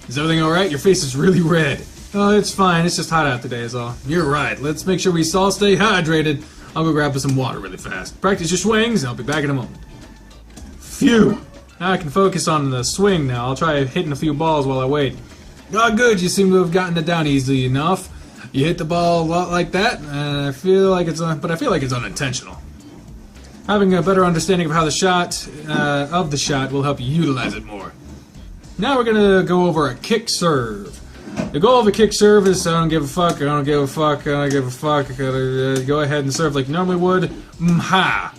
Is everything alright? Your face is really red. Oh, it's fine. It's just hot out today is all. You're right. Let's make sure we all stay hydrated. I'll go grab some water really fast. Practice your swings, and I'll be back in a moment. Phew! Now I can focus on the swing now. I'll try hitting a few balls while I wait. Oh, good. You seem to have gotten it down easily enough. You hit the ball a lot like that, and I feel like it's unintentional. Having a better understanding of how the shot will help you utilize it more. Now we're gonna go over a kick serve. The goal of a kick serve is I don't give a fuck, I don't give a fuck, I don't give a fuck. I gotta go ahead and serve like you normally would. Ha!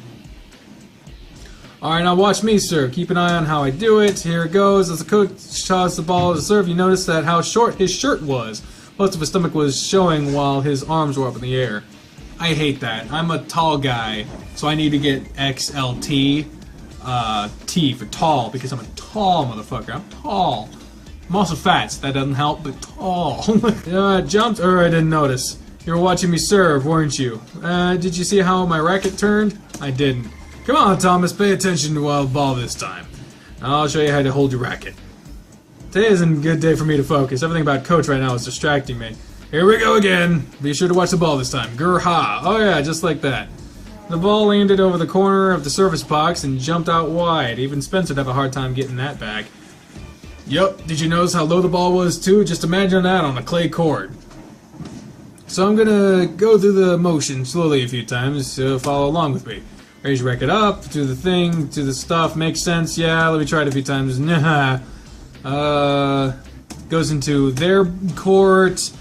Alright, now watch me serve. Keep an eye on how I do it. Here it goes. As the coach tosses the ball to serve, you notice that how short his shirt was. Most of his stomach was showing while his arms were up in the air. I hate that. I'm a tall guy, so I need to get XLT. T for tall, because I'm a tall motherfucker. I'm tall. I'm also fat, so that doesn't help, but tall. Jumped, or I didn't notice. You were watching me serve, weren't you? Did you see how my racket turned? I didn't. Come on, Thomas, pay attention to the ball this time. I'll show you how to hold your racket. Today isn't a good day for me to focus. Everything about Coach right now is distracting me. Here we go again. Be sure to watch the ball this time. Grr-ha. Oh yeah, just like that. The ball landed over the corner of the service box and jumped out wide. Even Spencer'd have a hard time getting that back. Yup, did you notice how low the ball was too? Just imagine that on a clay court. So I'm gonna go through the motion slowly a few times, so follow along with me. Raise your racket up, do the thing, do the stuff, makes sense, yeah, let me try it a few times. Nah. Goes into their court.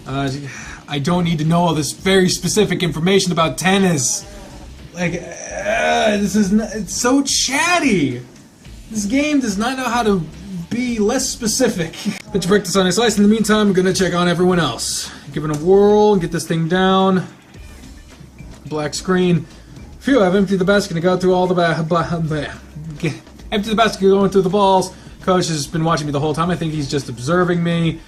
I don't need to know all this very specific information about tennis. Like, it's so chatty. This game does not know how to be less specific. Put your practice on a slice. In the meantime, I'm gonna check on everyone else. Give it a whirl, get this thing down. Black screen. Phew, I've emptied the basket and got through all the empty the basket going through the balls. Coach has been watching me the whole time. I think he's just observing me.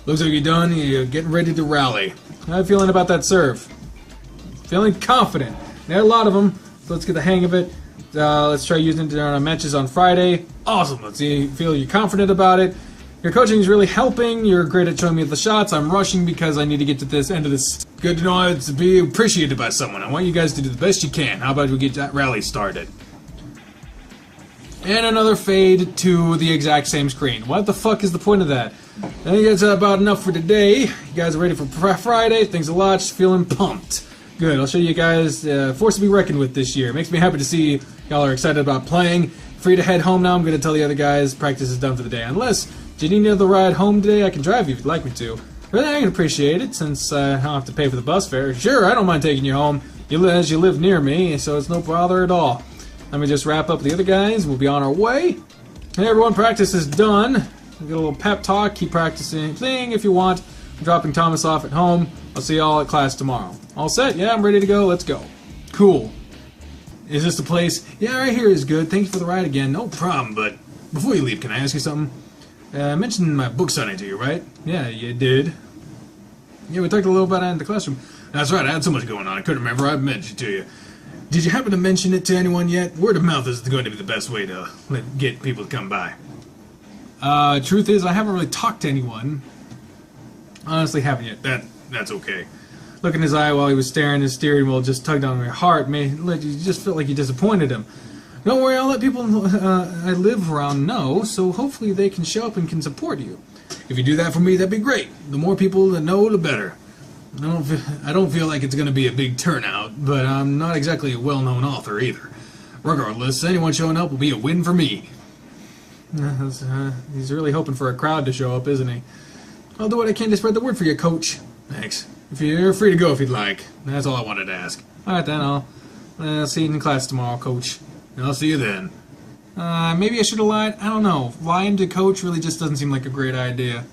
Looks like you're done. You're getting ready to rally. How are you feeling about that serve? Feeling confident. There are a lot of them, so let's get the hang of it. Let's try using it on our matches on Friday. Awesome. Let's see. Feel you're confident about it. Your coaching is really helping. You're great at showing me the shots. I'm rushing because I need to get to this end of this. Good to know to be appreciated by someone. I want you guys to do the best you can. How about we get that rally started? And another fade to the exact same screen. What the fuck is the point of that? I think that's about enough for today. You guys are ready for Friday. Thanks a lot. Just feeling pumped. Good. I'll show you guys force to be reckoned with this year. Makes me happy to see y'all are excited about playing. Free to head home now. I'm going to tell the other guys practice is done for the day. Unless you need another ride home today, I can drive you if you'd like me to. Really, I can appreciate it since I don't have to pay for the bus fare. Sure, I don't mind taking you home. You live near me, so it's no bother at all. Let me just wrap up the other guys. We'll be on our way. Hey everyone, practice is done. Get a little pep talk. Keep practicing thing if you want. I'm dropping Thomas off at home. I'll see y'all at class tomorrow. All set? Yeah, I'm ready to go. Let's go. Cool. Is this the place? Yeah, right here is good. Thank you for the ride again. No problem, but before you leave, can I ask you something? I mentioned my book signing to you, right? Yeah, you did. Yeah, we talked a little about it in the classroom. That's right, I had so much going on, I couldn't remember. I mentioned it to you. Did you happen to mention it to anyone yet? Word of mouth is going to be the best way to get people to come by. Truth is, I haven't really talked to anyone. Honestly, haven't yet. That's okay. Look in his eye while he was staring, his steering wheel just tugged on my heart. You just felt like you disappointed him. Don't worry, I'll let people I live around know, so hopefully they can show up and can support you. If you do that for me, that'd be great. The more people that know, the better. I don't feel like it's going to be a big turnout, but I'm not exactly a well-known author either. Regardless, anyone showing up will be a win for me. He's really hoping for a crowd to show up, isn't he? I'll do what I can to spread the word for you, Coach. Thanks. If you're free to go if you'd like. That's all I wanted to ask. Alright then, I'll see you in class tomorrow, Coach. I'll see you then. Maybe I should have lied. I don't know. Lying to coach really just doesn't seem like a great idea.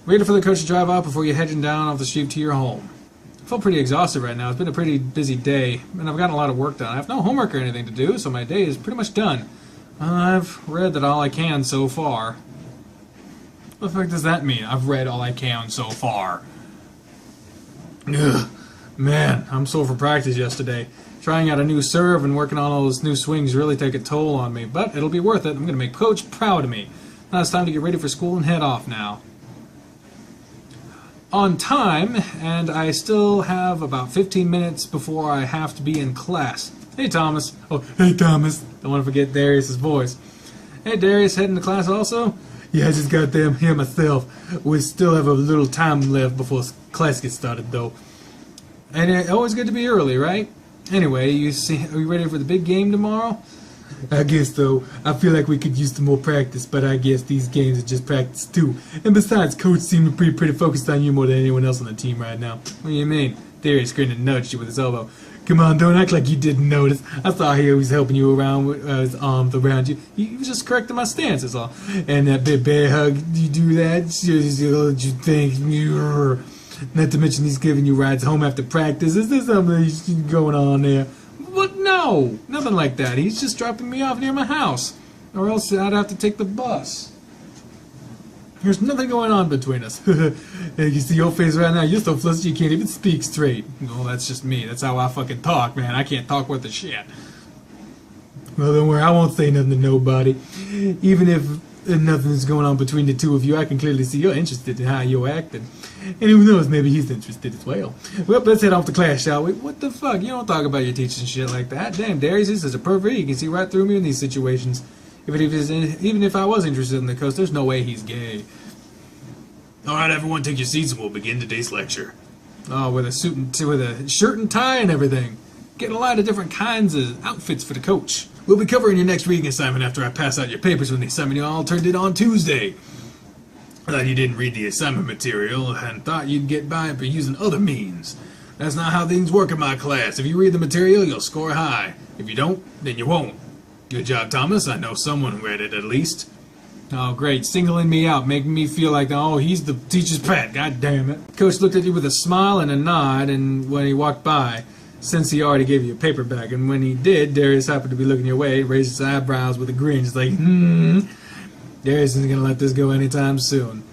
Waited for the coach to drive out before you heading down off the street to your home. I feel pretty exhausted right now. It's been a pretty busy day, and I've gotten a lot of work done. I have no homework or anything to do, so my day is pretty much done. I've read that all I can so far. What the fuck does that mean? I've read all I can so far. Ugh. Man, I'm sore for practice yesterday. Trying out a new serve and working on all those new swings really take a toll on me, but it'll be worth it. I'm going to make Coach proud of me. Now it's time to get ready for school and head off now. On time, and I still have about 15 minutes before I have to be in class. Hey, Thomas. Oh, hey, Thomas. Don't want to forget Darius's voice. Hey, Darius, heading to class also? Yeah, I just got them here myself. We still have a little time left before class gets started, though. And always good to be early, right? Anyway, are you ready for the big game tomorrow? I guess so. I feel like we could use some more practice, but I guess these games are just practice too. And besides, Coach seemed to be pretty focused on you more than anyone else on the team right now. What do you mean? Darius grinned and nudged you with his elbow. Come on, don't act like you didn't notice. I saw he was helping you around with his arms around you. He was just correcting my stance, that's all. And that big bear hug, you do that? You think? Not to mention he's giving you rides home after practice. Is there something going on there? But no, nothing like that. He's just dropping me off near my house. Or else I'd have to take the bus. There's nothing going on between us. You see your face right now, you're so flustered you can't even speak straight. No, that's just me. That's how I fucking talk, man. I can't talk worth a shit. Well, don't worry, I won't say nothing to nobody. Even if nothing's going on between the two of you, I can clearly see you're interested in how you're acting. And who knows, maybe he's interested as well. Well, let's head off to class, shall we? What the fuck? You don't talk about your teachers and shit like that. Damn, Darius is such a pervert. He can see right through me in these situations. Even if I was interested in the coach, there's no way he's gay. Alright, everyone, take your seats and we'll begin today's lecture. Oh, with a shirt and tie and everything. Getting a lot of different kinds of outfits for the coach. We'll be covering your next reading assignment after I pass out your papers when the assignment you all turned in on Tuesday. I thought you didn't read the assignment material and thought you'd get by it by using other means. That's not how things work in my class. If you read the material, you'll score high. If you don't, then you won't. Good job, Thomas. I know someone read it at least. Oh, great. Singling me out, making me feel like, oh, he's the teacher's pet. God damn it. Coach looked at you with a smile and a nod and when he walked by, since he already gave you a paper bag. And when he did, Darius happened to be looking your way, raised his eyebrows with a grin, just like, Darius isn't going to let this go anytime soon.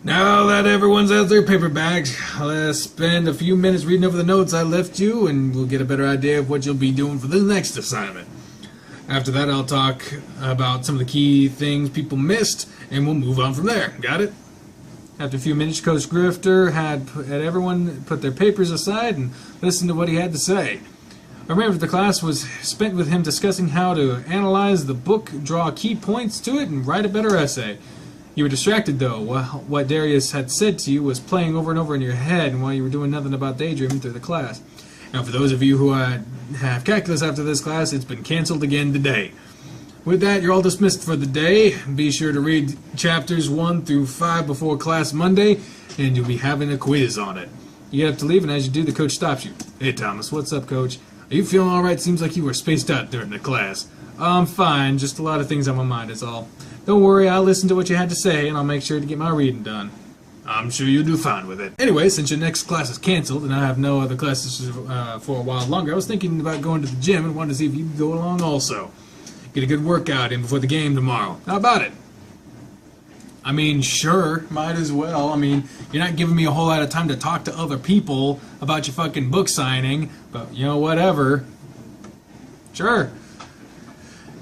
Now that everyone's out their paper bags, let's spend a few minutes reading over the notes I left you, and we'll get a better idea of what you'll be doing for the next assignment. After that, I'll talk about some of the key things people missed, and we'll move on from there. Got it? After a few minutes, Coach Grifter had everyone put their papers aside and listen to what he had to say. I remember the class was spent with him discussing how to analyze the book, draw key points to it, and write a better essay. You were distracted, though. What Darius had said to you was playing over and over in your head while you were doing nothing about daydreaming through the class. Now, for those of you who have calculus after this class, it's been canceled again today. With that, you're all dismissed for the day. Be sure to read chapters 1 through 5 before class Monday, and you'll be having a quiz on it. You get up to leave, and as you do, the coach stops you. Hey, Thomas, what's up, coach? Are you feeling all right? Seems like you were spaced out during the class. I'm fine. Just a lot of things on my mind, is all. Don't worry, I'll listen to what you had to say, and I'll make sure to get my reading done. I'm sure you'll do fine with it. Anyway, since your next class is canceled, and I have no other classes for a while longer, I was thinking about going to the gym and wanted to see if you could go along also. Get a good workout in before the game tomorrow. How about it? I mean, sure, might as well. I mean, you're not giving me a whole lot of time to talk to other people about your fucking book signing, but, you know, whatever. Sure.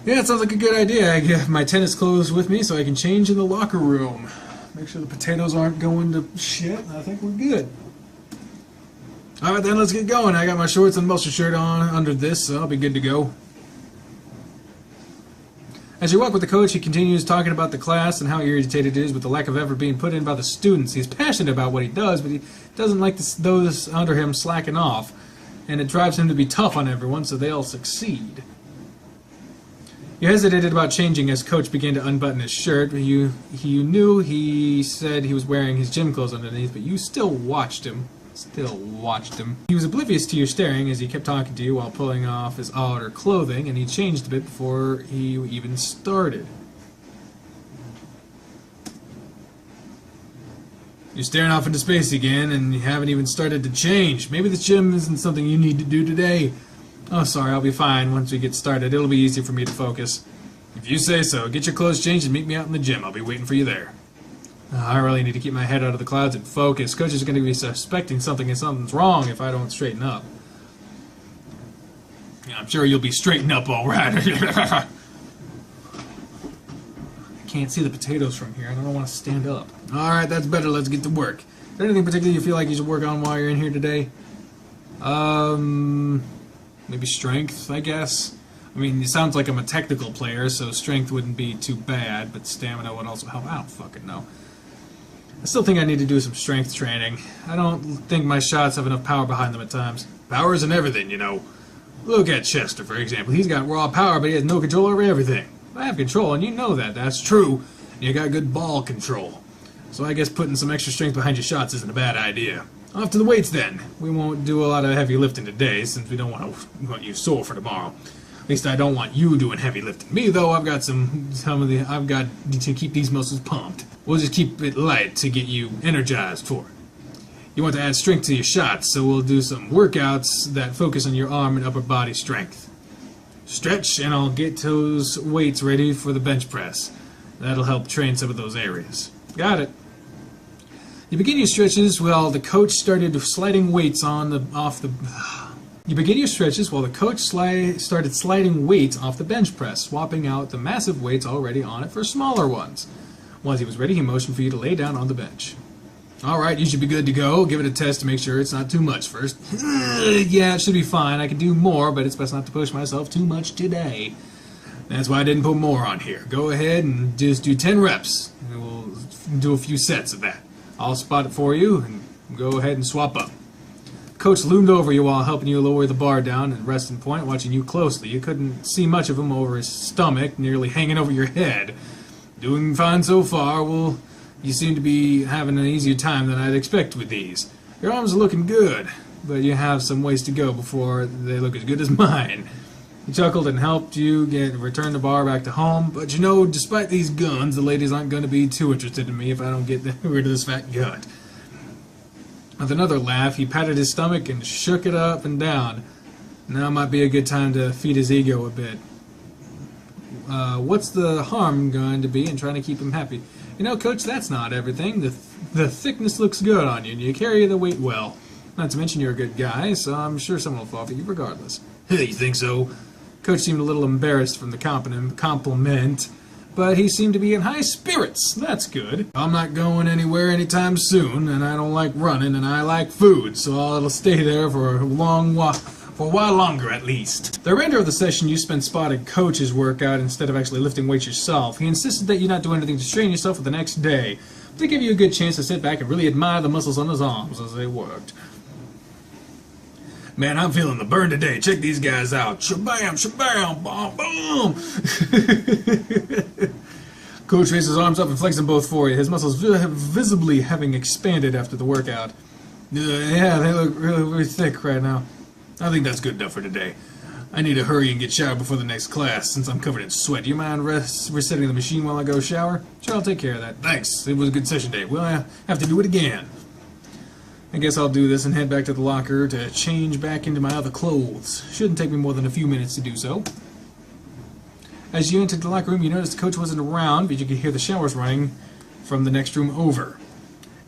Yeah, it sounds like a good idea. I get my tennis clothes with me so I can change in the locker room. Make sure the potatoes aren't going to shit. I think we're good. Alright then, let's get going. I got my shorts and muscle shirt on under this, so I'll be good to go. As you walk with the coach, he continues talking about the class and how irritated it is with the lack of effort being put in by the students. He's passionate about what he does, but he doesn't like those under him slacking off. And it drives him to be tough on everyone so they all succeed. You hesitated about changing as Coach began to unbutton his shirt. You knew he said he was wearing his gym clothes underneath, but you still watched him. Still watched him. He was oblivious to your staring as he kept talking to you while pulling off his outer clothing, and he changed a bit before he even started. You're staring off into space again, and you haven't even started to change. Maybe the gym isn't something you need to do today. Oh, sorry, I'll be fine once we get started. It'll be easier for me to focus. If you say so, get your clothes changed and meet me out in the gym. I'll be waiting for you there. I really need to keep my head out of the clouds and focus. Coach is going to be suspecting something and something's wrong if I don't straighten up. Yeah, I'm sure you'll be straightened up all right. I can't see the potatoes from here. I don't want to stand up. All right, that's better. Let's get to work. Is there anything particular you feel like you should work on while you're in here today? Maybe strength, I guess. I mean, it sounds like I'm a technical player, so strength wouldn't be too bad, but stamina would also help. I don't fucking know. I still think I need to do some strength training. I don't think my shots have enough power behind them at times. Power isn't everything, you know. Look at Chester, for example. He's got raw power, but he has no control over everything. I have control, and you know that. That's true. And you got good ball control. So I guess putting some extra strength behind your shots isn't a bad idea. Off to the weights, then. We won't do a lot of heavy lifting today, since we don't want you sore for tomorrow. At least I don't want you doing heavy lifting. Me, though, I've got I've got to keep these muscles pumped. We'll just keep it light to get you energized for it. You want to add strength to your shots, so we'll do some workouts that focus on your arm and upper body strength. Stretch, and I'll get those weights ready for the bench press. That'll help train some of those areas. Got it. You begin your stretches while the coach started sliding weights You begin your stretches while the coach started sliding weights off the bench press, swapping out the massive weights already on it for smaller ones. Once he was ready, he motioned for you to lay down on the bench. Alright, you should be good to go. Give it a test to make sure it's not too much first. Yeah, it should be fine. I could do more, but it's best not to push myself too much today. That's why I didn't put more on here. Go ahead and just do 10 reps, and we'll do a few sets of that. I'll spot it for you, and go ahead and swap up. Coach loomed over you while helping you lower the bar down and resting point, watching you closely. You couldn't see much of him over his stomach, nearly hanging over your head. Doing fine so far. Well, you seem to be having an easier time than I'd expect with these. Your arms are looking good, but you have some ways to go before they look as good as mine. He chuckled and helped you return the bar back to home, but you know, despite these guns, the ladies aren't going to be too interested in me if I don't get rid of this fat gut. With another laugh, he patted his stomach and shook it up and down. Now might be a good time to feed his ego a bit. What's the harm going to be in trying to keep him happy? You know, Coach, that's not everything. The thickness looks good on you, and you carry the weight well. Not to mention you're a good guy, so I'm sure someone will fall for you regardless. Hey, you think so? Coach seemed a little embarrassed from the compliment, but he seemed to be in high spirits. That's good. I'm not going anywhere anytime soon, and I don't like running, and I like food, so I'll stay there for a while longer at least. The remainder of the session you spent spotting Coach's workout instead of actually lifting weights yourself. He insisted that you not do anything to strain yourself for the next day, but to give you a good chance to sit back and really admire the muscles on his arms as they worked. Man, I'm feeling the burn today. Check these guys out. Shabam, shabam, bom, boom. Coach raised his arms up and flexed them both for you, his muscles visibly having expanded after the workout. Yeah, they look really thick right now. I think that's good enough for today. I need to hurry and get showered before the next class, since I'm covered in sweat. Do you mind resetting the machine while I go shower? Sure, I'll take care of that. Thanks. It was a good session day. We'll have to do it again. I guess I'll do this and head back to the locker to change back into my other clothes. Shouldn't take me more than a few minutes to do so. As you entered the locker room, you noticed the coach wasn't around, but you could hear the showers running from the next room over.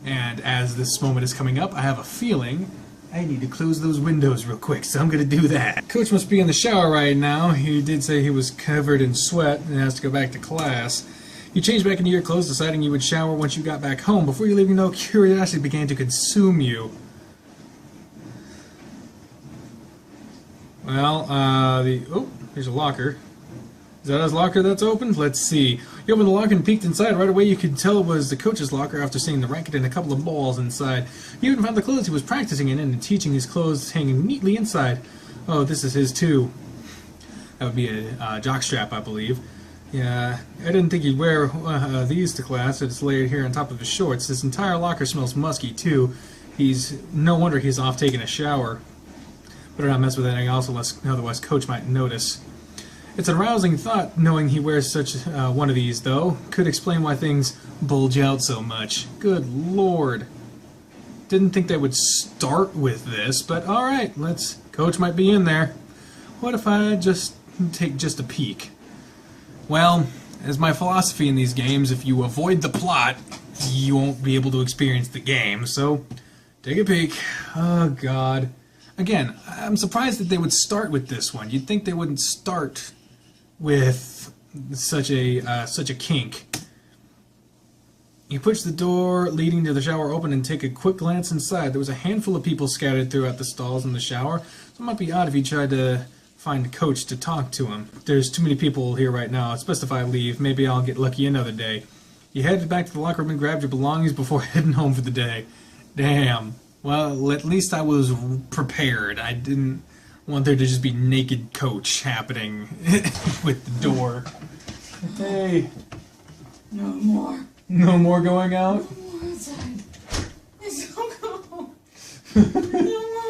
And as this moment is coming up, I have a feeling I need to close those windows real quick, so I'm going to do that. Coach must be in the shower right now. He did say he was covered in sweat and has to go back to class. You changed back into your clothes, deciding you would shower once you got back home. Before you leave, you know, curiosity began to consume you. Well, here's a locker. Is that his locker that's open? Let's see. You opened the locker and peeked inside. Right away you could tell it was the coach's locker after seeing the racket and a couple of balls inside. You even found the clothes he was practicing in and teaching his clothes hanging neatly inside. Oh, this is his too. That would be a jockstrap, I believe. Yeah, I didn't think he'd wear these to class. It's laid here on top of his shorts. This entire locker smells musky, too. No wonder he's off taking a shower. Better not mess with anything else, otherwise Coach might notice. It's an arousing thought, knowing he wears such one of these, though. Could explain why things bulge out so much. Good lord. Didn't think they would start with this, but alright, Coach might be in there. What if I just take just a peek? Well, as my philosophy in these games, if you avoid the plot, you won't be able to experience the game, so take a peek. Oh god. Again, I'm surprised that they would start with this one. You'd think they wouldn't start with such a kink. You push the door leading to the shower open and take a quick glance inside. There was a handful of people scattered throughout the stalls in the shower, so it might be odd if you tried to find Coach to talk to him. There's too many people here right now. It's best if I leave. Maybe I'll get lucky another day. You headed back to the locker room and grabbed your belongings before heading home for the day. Damn. Well, at least I was prepared. I didn't want there to just be naked Coach happening with the door. Hey. No more. No more going out? No more outside. It's so cold. No more.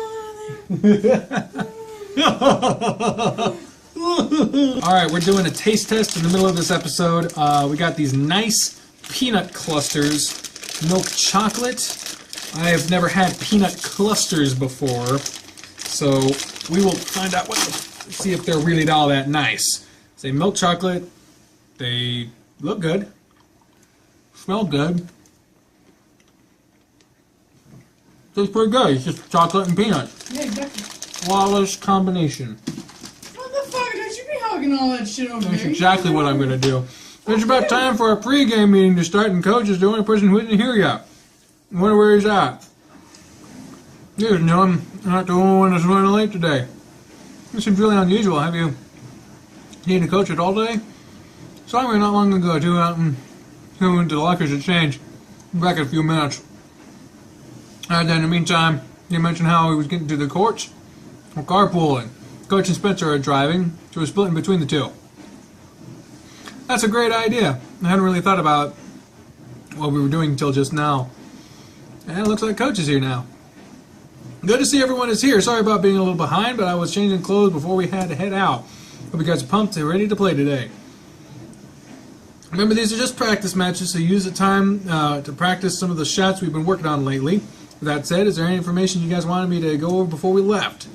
Alright, we're doing a taste test in the middle of this episode. We got these nice peanut clusters. Milk chocolate. I have never had peanut clusters before, so we will find out see if they're really all that nice. Say milk chocolate. They look good. Smell good. Tastes pretty good. It's just chocolate and peanut. Yeah, exactly. Flawless combination. What the fuck? Don't you be hogging all that shit over there? That's exactly what I'm going to do. It's about time for our pre-game meeting to start, and Coach is the only person who isn't here yet. I wonder where he's at. You know, I'm not the only one that's running late today. This seems really unusual. Have you needed a coach at all today? Sorry, not long ago, too, out and go into the lockers to change. I'm back in a few minutes. Alright, then, in the meantime, you mentioned how he was getting to the courts. We're carpooling. Coach and Spencer are driving, so we're splitting between the two. That's a great idea. I hadn't really thought about what we were doing until just now. And it looks like Coach is here now. Good to see everyone is here. Sorry about being a little behind, but I was changing clothes before we had to head out. Hope you guys are pumped and ready to play today. Remember, these are just practice matches, so use the time to practice some of the shots we've been working on lately. With that said, is there any information you guys wanted me to go over before we left?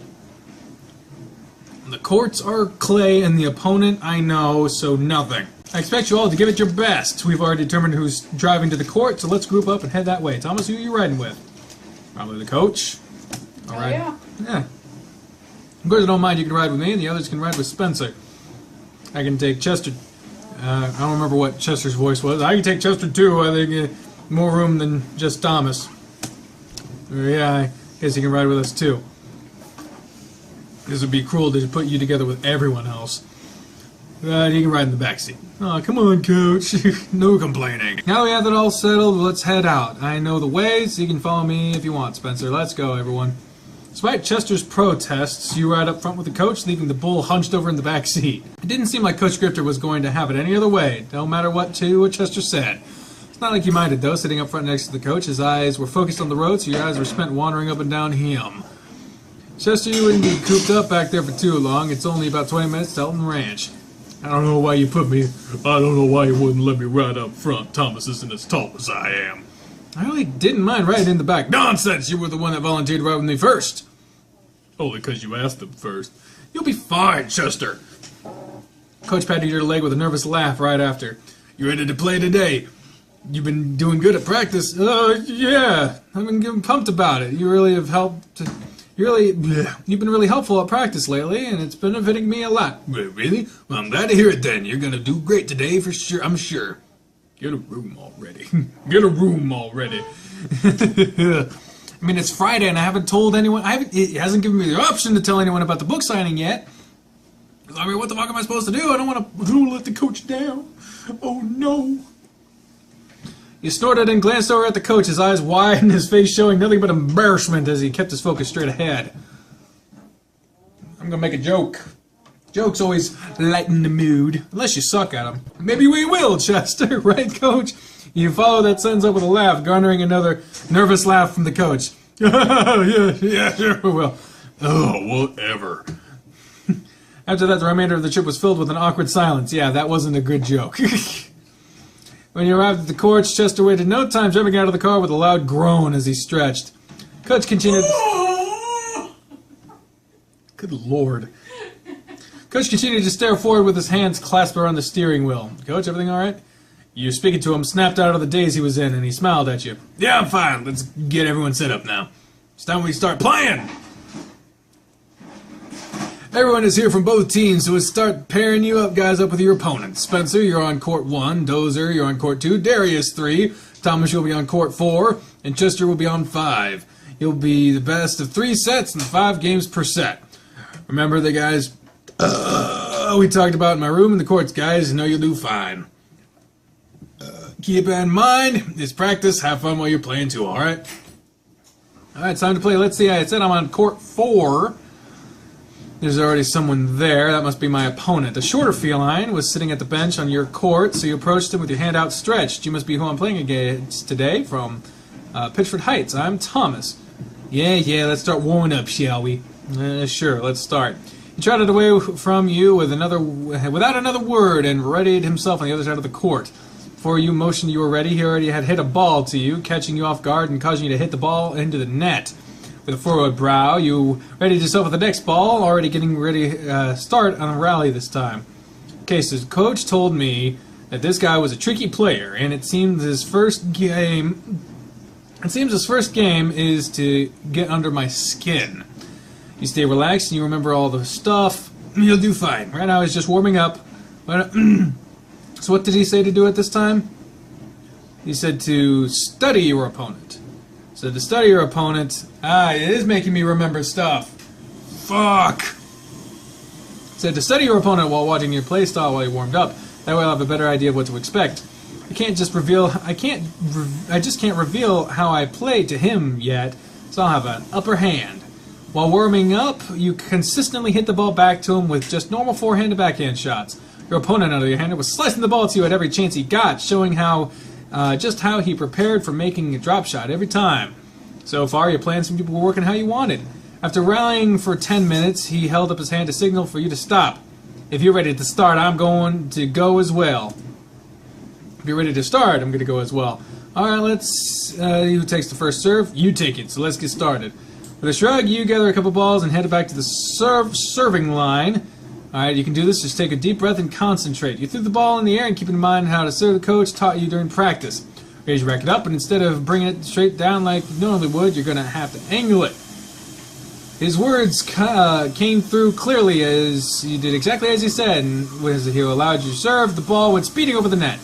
The courts are clay and the opponent I know, so nothing. I expect you all to give it your best. We've already determined who's driving to the court, so let's group up and head that way. Thomas, who are you riding with? Probably the coach. All right. Yeah. Of course, I don't mind. You can ride with me, and the others can ride with Spencer. I can take Chester. I don't remember what Chester's voice was. I can take Chester too. I think more room than just Thomas. Yeah, I guess he can ride with us too. This would be cruel to put you together with everyone else. But he can ride in the backseat. Oh, come on, Coach. No complaining. Now we have it all settled, let's head out. I know the way, so you can follow me if you want, Spencer. Let's go, everyone. Despite Chester's protests, you ride up front with the coach, leaving the bull hunched over in the back seat. It didn't seem like Coach Grifter was going to have it any other way, no matter what Chester said. It's not like you minded, though, sitting up front next to the coach. His eyes were focused on the road, so your eyes were spent wandering up and down him. Chester, you wouldn't be cooped up back there for too long. It's only about 20 minutes to Elton Ranch. I don't know why you wouldn't let me ride up front. Thomas isn't as tall as I am. I really didn't mind riding in the back. Nonsense! You were the one that volunteered to ride with me first. Only because you asked them first. You'll be fine, Chester. Coach patted your leg with a nervous laugh right after. You ready to play today? You've been doing good at practice. Yeah. I've been getting pumped about it. You really have helped. You've been really helpful at practice lately, and it's benefiting me a lot. Really? Well, I'm glad to hear it then. You're going to do great today for sure, I'm sure. Get a room already. Get a room already. I mean, it's Friday, and I haven't told anyone. It hasn't given me the option to tell anyone about the book signing yet. I mean, what the fuck am I supposed to do? I don't want to let the coach down. Oh, no. He snorted and glanced over at the coach, his eyes wide and his face showing nothing but embarrassment as he kept his focus straight ahead. I'm gonna make a joke. Jokes always lighten the mood, unless you suck at them. Maybe we will, Chester, right, Coach? You follow that sentence up with a laugh, garnering another nervous laugh from the coach. Yeah, sure we will. Oh, whatever. After that, the remainder of the trip was filled with an awkward silence. Yeah, that wasn't a good joke. When you arrived at the courts, Chester waited no time, jumping out of the car with a loud groan as he stretched. Coach continued... Good Lord. Coach continued to stare forward with his hands clasped around the steering wheel. Coach, everything all right? You speaking to him snapped out of the daze he was in, and he smiled at you. Yeah, I'm fine. Let's get everyone set up now. It's time we start playing. Everyone is here from both teams, so let's start pairing you up, guys, up with your opponents. Spencer, you're on court 1. Dozer, you're on court 2. Darius, 3. Thomas, you'll be on court 4. And Chester will be on 5. You'll be the best of 3 sets and 5 games per set. Remember the guys we talked about in my room in the courts, guys. You know you'll do fine. Keep in mind, it's practice. Have fun while you're playing too, alright? Alright, it's time to play. Let's see. I said I'm on court 4. There's already someone there. That must be my opponent. The shorter feline was sitting at the bench on your court, so you approached him with your hand outstretched. You must be who I'm playing against today from Pitchford Heights. I'm Thomas. Yeah, let's start warming up, shall we? Sure, let's start. He trotted away from you without another word and readied himself on the other side of the court. Before you motioned you were ready, he already had hit a ball to you, catching you off guard and causing you to hit the ball into the net. With a furrowed brow, you readied yourself with the next ball, already getting ready to start on a rally this time. Okay, so coach told me that this guy was a tricky player, and it seems his first game is to get under my skin. You stay relaxed and you remember all the stuff, you'll do fine. Right now he's just warming up. So what did he say to do at this time? He said to study your opponent. So to study your opponent, it is making me remember stuff. Fuck. Said to study your opponent while watching your play style while you warmed up. That way I'll have a better idea of what to expect. I just can't reveal how I play to him yet, so I'll have an upper hand. While warming up, you consistently hit the ball back to him with just normal forehand to backhand shots. Your opponent, on the other hand, was slicing the ball to you at every chance he got, showing just how he prepared for making a drop shot every time. So far, your plans seem to be working how you wanted. After rallying for 10 minutes, he held up his hand to signal for you to stop. If you're ready to start, I'm going to go as well. If you're ready to start, I'm going to go as well. Alright, who takes the first serve? You take it, so let's get started. With a shrug, you gather a couple balls and head back to the serving line. Alright, you can do this. Just take a deep breath and concentrate. You threw the ball in the air and keep in mind how to serve the coach taught you during practice. Raise your racket up, and instead of bringing it straight down like you normally would, you're going to have to angle it. His words came through clearly as you did exactly as he said, and as he allowed you to serve, the ball went speeding over the net.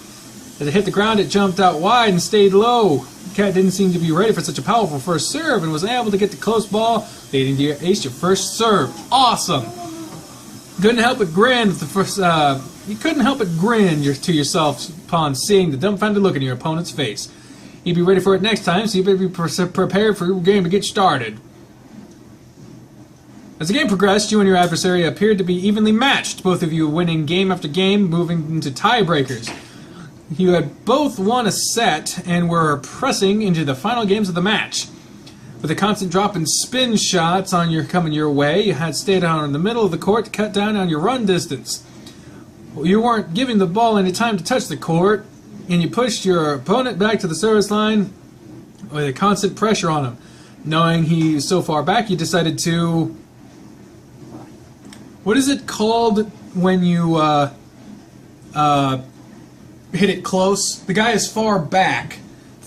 As it hit the ground, it jumped out wide and stayed low. The cat didn't seem to be ready for such a powerful first serve and was able to get the close ball, leading to your ace your first serve. Awesome! Couldn't help but grin with the first. You couldn't help but grin to yourself upon seeing the dumbfounded look in your opponent's face. You'd be ready for it next time, so you better be prepared for your game to get started. As the game progressed, you and your adversary appeared to be evenly matched, both of you winning game after game, moving into tiebreakers. You had both won a set and were pressing into the final games of the match. With a constant drop in spin shots coming your way, you had stayed out in the middle of the court to cut down on your run distance. You weren't giving the ball any time to touch the court, and you pushed your opponent back to the service line with a constant pressure on him. Knowing he's so far back, you decided to... What is it called when you hit it close? The guy is far back.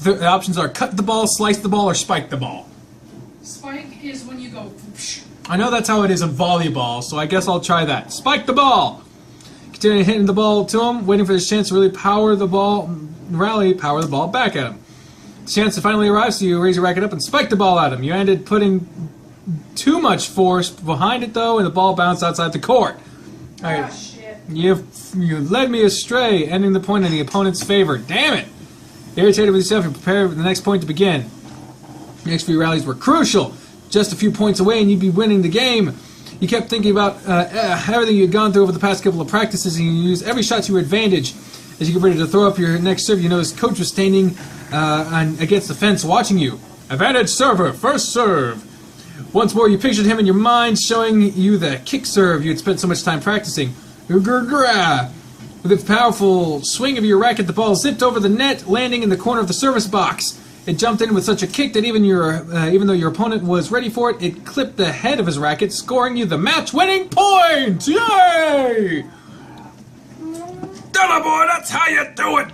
The options are cut the ball, slice the ball, or spike the ball. Spike is when you go whoosh. I know that's how it is in volleyball, so I guess I'll try that. Spike the ball! Continue hitting the ball to him, waiting for this chance to really power the ball back at him. The chance to finally arrive, so you raise your racket up and spike the ball at him. You ended putting too much force behind it, though, and the ball bounced outside the court. Ah, shit. You led me astray, ending the point in the opponent's favor. Damn it! Irritated with yourself, you prepared for the next point to begin. The next few rallies were crucial. Just a few points away and you'd be winning the game. You kept thinking about everything you had gone through over the past couple of practices, and you used every shot to your advantage. As you get ready to throw up your next serve, you noticed Coach was standing against the fence watching you. Advantage server, first serve. Once more, you pictured him in your mind, showing you the kick serve you had spent so much time practicing. With a powerful swing of your racket, the ball zipped over the net, landing in the corner of the service box. It jumped in with such a kick that even though your opponent was ready for it, it clipped the head of his racket, scoring you the match-winning point! Yay! Donna boy, that's how you do it!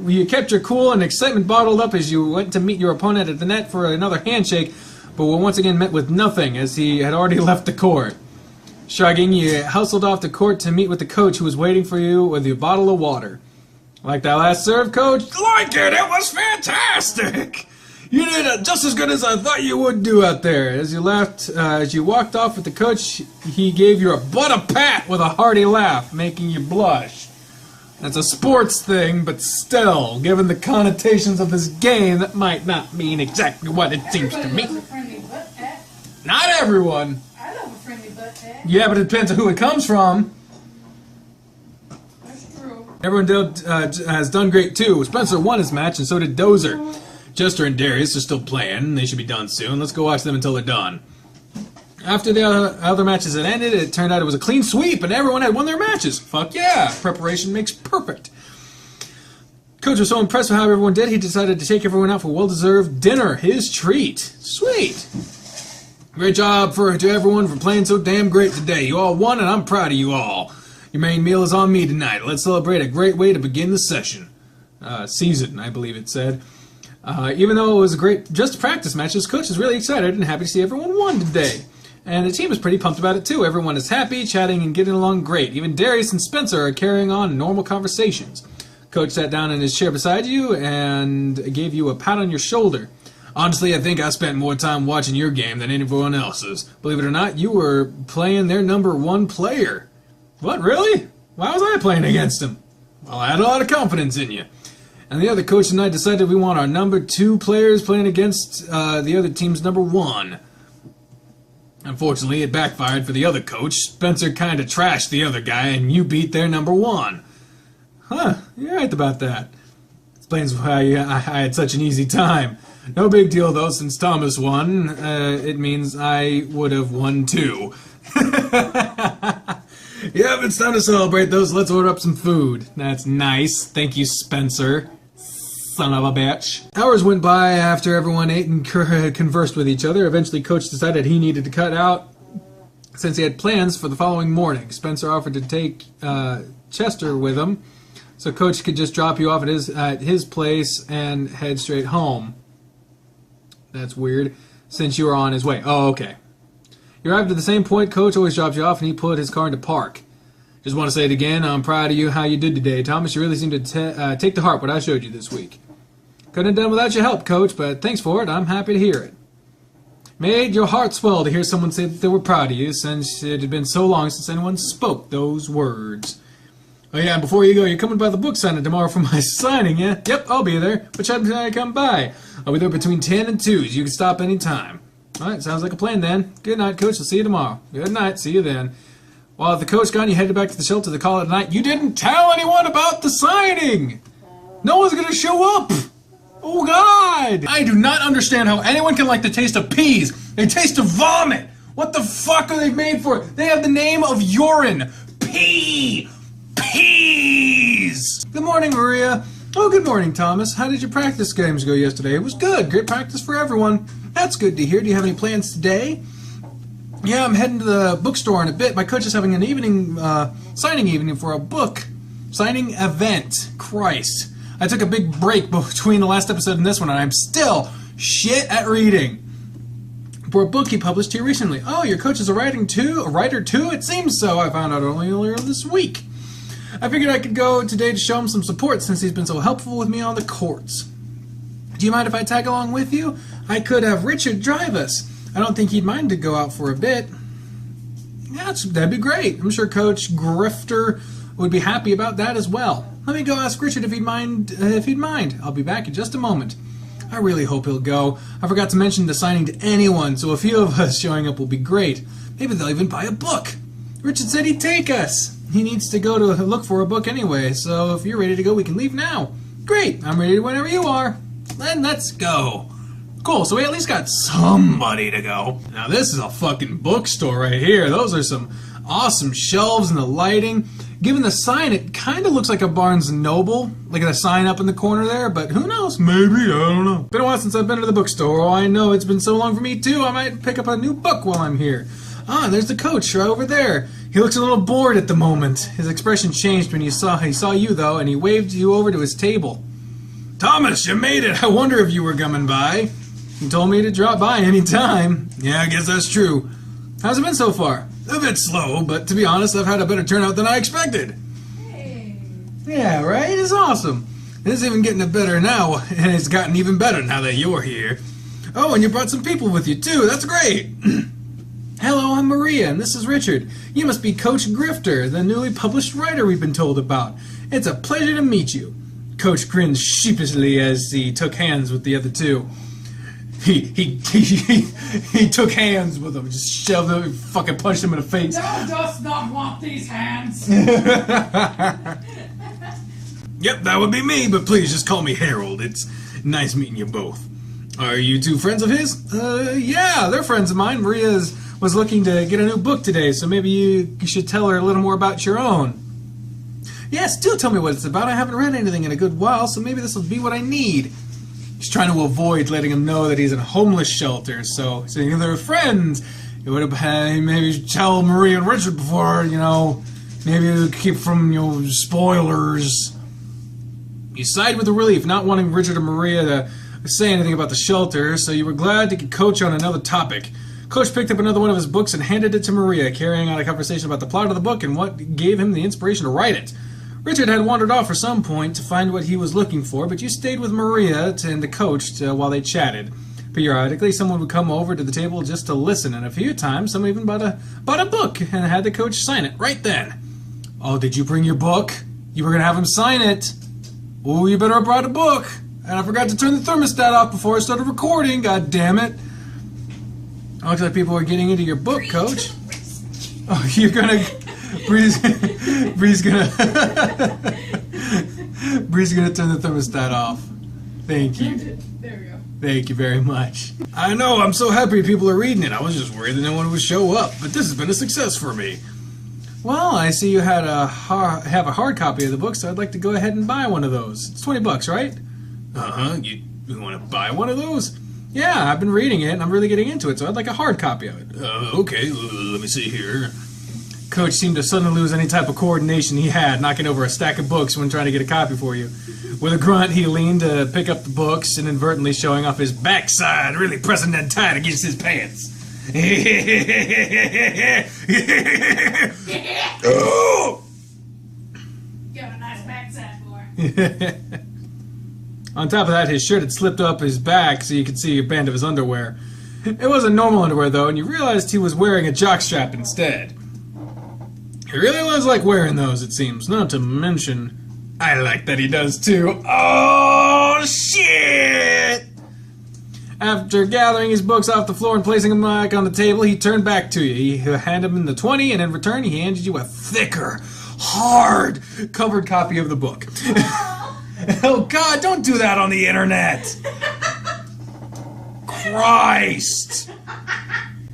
You kept your cool and excitement bottled up as you went to meet your opponent at the net for another handshake, but were once again met with nothing, as he had already left the court. Shrugging, you hustled off the court to meet with the coach, who was waiting for you with a bottle of water. Like that last serve, coach? Like it! It was fantastic! You did it just as good as I thought you would do out there. As you walked off with the coach, he gave you a butt pat with a hearty laugh, making you blush. That's a sports thing, but still, given the connotations of this game, that might not mean exactly what it seems to me. Everybody loves a friendly butt pat. Not everyone. I love a friendly butt pat. Yeah, but it depends on who it comes from. That's true. Everyone has done great too. Spencer won his match, and so did Dozer. Jester and Darius are still playing. They should be done soon. Let's go watch them until they're done. After the other matches had ended, it turned out it was a clean sweep, and everyone had won their matches. Fuck yeah! Preparation makes perfect. Coach was so impressed with how everyone did, he decided to take everyone out for a well-deserved dinner. His treat. Sweet. Great job to everyone for playing so damn great today. You all won, and I'm proud of you all. Your main meal is on me tonight. Let's celebrate a great way to begin the session. Season, I believe it said. Even though it was just a practice match, his coach is really excited and happy to see everyone won today. And the team is pretty pumped about it too. Everyone is happy, chatting, and getting along great. Even Darius and Spencer are carrying on normal conversations. Coach sat down in his chair beside you and gave you a pat on your shoulder. Honestly, I think I spent more time watching your game than anyone else's. Believe it or not, you were playing their number one player. What, really? Why was I playing against him? Well, I had a lot of confidence in you. And the other coach and I decided we want our number 2 players playing against the other team's number 1. Unfortunately, it backfired for the other coach. Spencer kind of trashed the other guy, and you beat their number 1. Huh, you're right about that. Explains why I had such an easy time. No big deal, though, since Thomas won. It means I would have won too. Yep, it's time to celebrate those. Let's order up some food. That's nice. Thank you, Spencer. Son of a bitch. Hours went by after everyone ate and conversed with each other. Eventually, Coach decided he needed to cut out since he had plans for the following morning. Spencer offered to take Chester with him, so Coach could just drop you off at his place and head straight home. That's weird, since you were on his way. Oh, okay. You arrived at the same point. Coach always dropped you off, and he put his car into park. Just want to say it again. I'm proud of you, how you did today, Thomas. You really seemed to take to heart what I showed you this week. Couldn't have done without your help, Coach, but thanks for it. I'm happy to hear it. Made your heart swell to hear someone say that they were proud of you, since it had been so long since anyone spoke those words. Oh yeah, and before you go, you're coming by the book signing tomorrow for my signing, yeah? Yep, I'll be there. What time can I come by? I'll be there between 10 and 2, so you can stop any time. Alright, sounds like a plan then. Good night, Coach. I'll see you tomorrow. Good night. See you then. While the coach gone, you headed back to the shelter to call it a night. You didn't tell anyone about the signing! No one's gonna show up! Oh God! I do not understand how anyone can like the taste of peas. They taste of vomit! What the fuck are they made for? They have the name of urine! Peas! Good morning, Maria. Oh, good morning, Thomas. How did your practice games go yesterday? It was good. Great practice for everyone. That's good to hear. Do you have any plans today? Yeah, I'm heading to the bookstore in a bit. My coach is having an evening, signing evening for a book signing event. Christ. I took a big break between the last episode and this one, and I'm still shit at reading. For a book he published here recently. Oh, your coach is a writer too? It seems so. I found out only earlier this week. I figured I could go today to show him some support since he's been so helpful with me on the courts. Do you mind if I tag along with you? I could have Richard drive us. I don't think he'd mind to go out for a bit. Yeah, that'd be great. I'm sure Coach Grifter would be happy about that as well. Let me go ask Richard if he'd mind. I'll be back in just a moment. I really hope he'll go. I forgot to mention the signing to anyone, so a few of us showing up will be great. Maybe they'll even buy a book. Richard said he'd take us. He needs to go to look for a book anyway, so if you're ready to go, we can leave now. Great, I'm ready whenever you are. then let's go. Cool, so we at least got somebody to go. Now this is a fucking bookstore right here. Those are some awesome shelves and the lighting. Given the sign, it kind of looks like a Barnes & Noble. Like a sign up in the corner there, but who knows? Maybe, I don't know. Been a while since I've been to the bookstore. Oh, I know it's been so long for me too. I might pick up a new book while I'm here. Ah, there's the coach right over there. He looks a little bored at the moment. His expression changed when he saw you though, and he waved you over to his table. Thomas, you made it. I wonder if you were coming by. He told me to drop by any time. Yeah, I guess that's true. How's it been so far? A bit slow, but to be honest, I've had a better turnout than I expected. Hey. Yeah, right? It's awesome. It's even getting better now, and it's gotten even better now that you're here. Oh, and you brought some people with you, too. That's great. Hello, I'm Maria, and this is Richard. You must be Coach Grifter, the newly published writer we've been told about. It's a pleasure to meet you. Coach grinned sheepishly as he took hands with the other two. He took hands with him, just shoved them, and fucking punched him in the face. Thou dost not want these hands. Yep, that would be me, but please just call me Harold. It's nice meeting you both. Are you two friends of his? Yeah, they're friends of mine. Maria was looking to get a new book today, so maybe you should tell her a little more about your own. Yes, do tell me what it's about. I haven't read anything in a good while, so maybe this will be what I need. He's trying to avoid letting him know that he's in a homeless shelter, so if they're friends, it would have maybe tell Maria and Richard before, maybe keep from, spoilers. You sighed with relief, not wanting Richard or Maria to say anything about the shelter, so you were glad to get Coach on another topic. Coach picked up another one of his books and handed it to Maria, carrying on a conversation about the plot of the book and what gave him the inspiration to write it. Richard had wandered off for some point to find what he was looking for, but you stayed with Maria and the coach while they chatted. Periodically, someone would come over to the table just to listen, and a few times, someone even bought a book and had the coach sign it right then. Oh, did you bring your book? You were going to have him sign it. Oh, you better have brought a book. And I forgot to turn the thermostat off before I started recording, god damn it. Looks like people are getting into your book, Coach. Oh, you're going to... Bree's gonna turn the thermostat off. Thank you. There we go. Thank you very much. I know, I'm so happy people are reading it. I was just worried that no one would show up, but this has been a success for me. Well, I see you have a hard copy of the book, so I'd like to go ahead and buy one of those. It's $20, right? Uh-huh. You want to buy one of those? Yeah, I've been reading it, and I'm really getting into it, so I'd like a hard copy of it. Okay, let me see here. Coach seemed to suddenly lose any type of coordination he had, knocking over a stack of books when trying to get a copy for you. With a grunt, he leaned to pick up the books, inadvertently showing off his backside, really pressing that tight against his pants. Oh! Got a nice backside, boy. On top of that, his shirt had slipped up his back so you could see a band of his underwear. It wasn't normal underwear, though, and you realized he was wearing a jockstrap instead. He really does like wearing those, it seems. Not to mention, I like that he does too. Oh, shit! After gathering his books off the floor and placing them back on the table, he turned back to you. He handed him the 20, and in return, he handed you a thicker, hard, covered copy of the book. Oh, God, don't do that on the internet! Christ!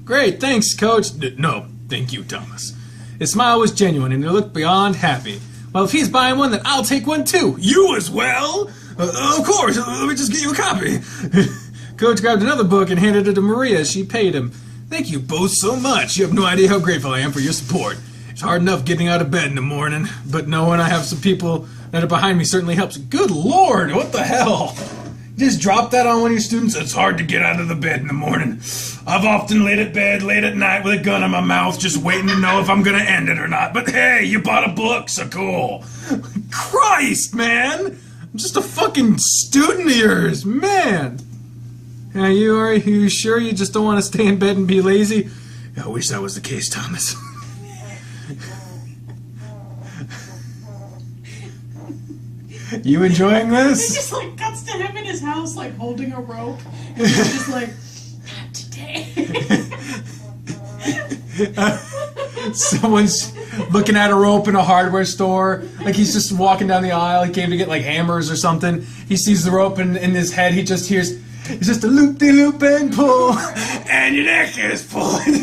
Great, thanks, Coach. No, thank you, Thomas. His smile was genuine, and he looked beyond happy. Well, if he's buying one, then I'll take one, too. You as well? Of course. Let me just get you a copy. Coach grabbed another book and handed it to Maria as she paid him. Thank you both so much. You have no idea how grateful I am for your support. It's hard enough getting out of bed in the morning, but knowing I have some people that are behind me certainly helps. Good Lord, what the hell? Just drop that on one of your students. It's hard to get out of the bed in the morning. I've often laid at bed late at night with a gun in my mouth just waiting to know if I'm going to end it or not. But hey, you bought a book, so cool. Christ, man. I'm just a fucking student of yours, man. Are you sure you just don't want to stay in bed and be lazy? I wish that was the case, Thomas. You enjoying this? It just cuts to him in his house holding a rope. And he's just not today. Someone's looking at a rope in a hardware store. Like he's just walking down the aisle. He came to get like hammers or something. He sees the rope and in his head he just hears, it's just a loop-de-loop and pull, and your neck is pulling.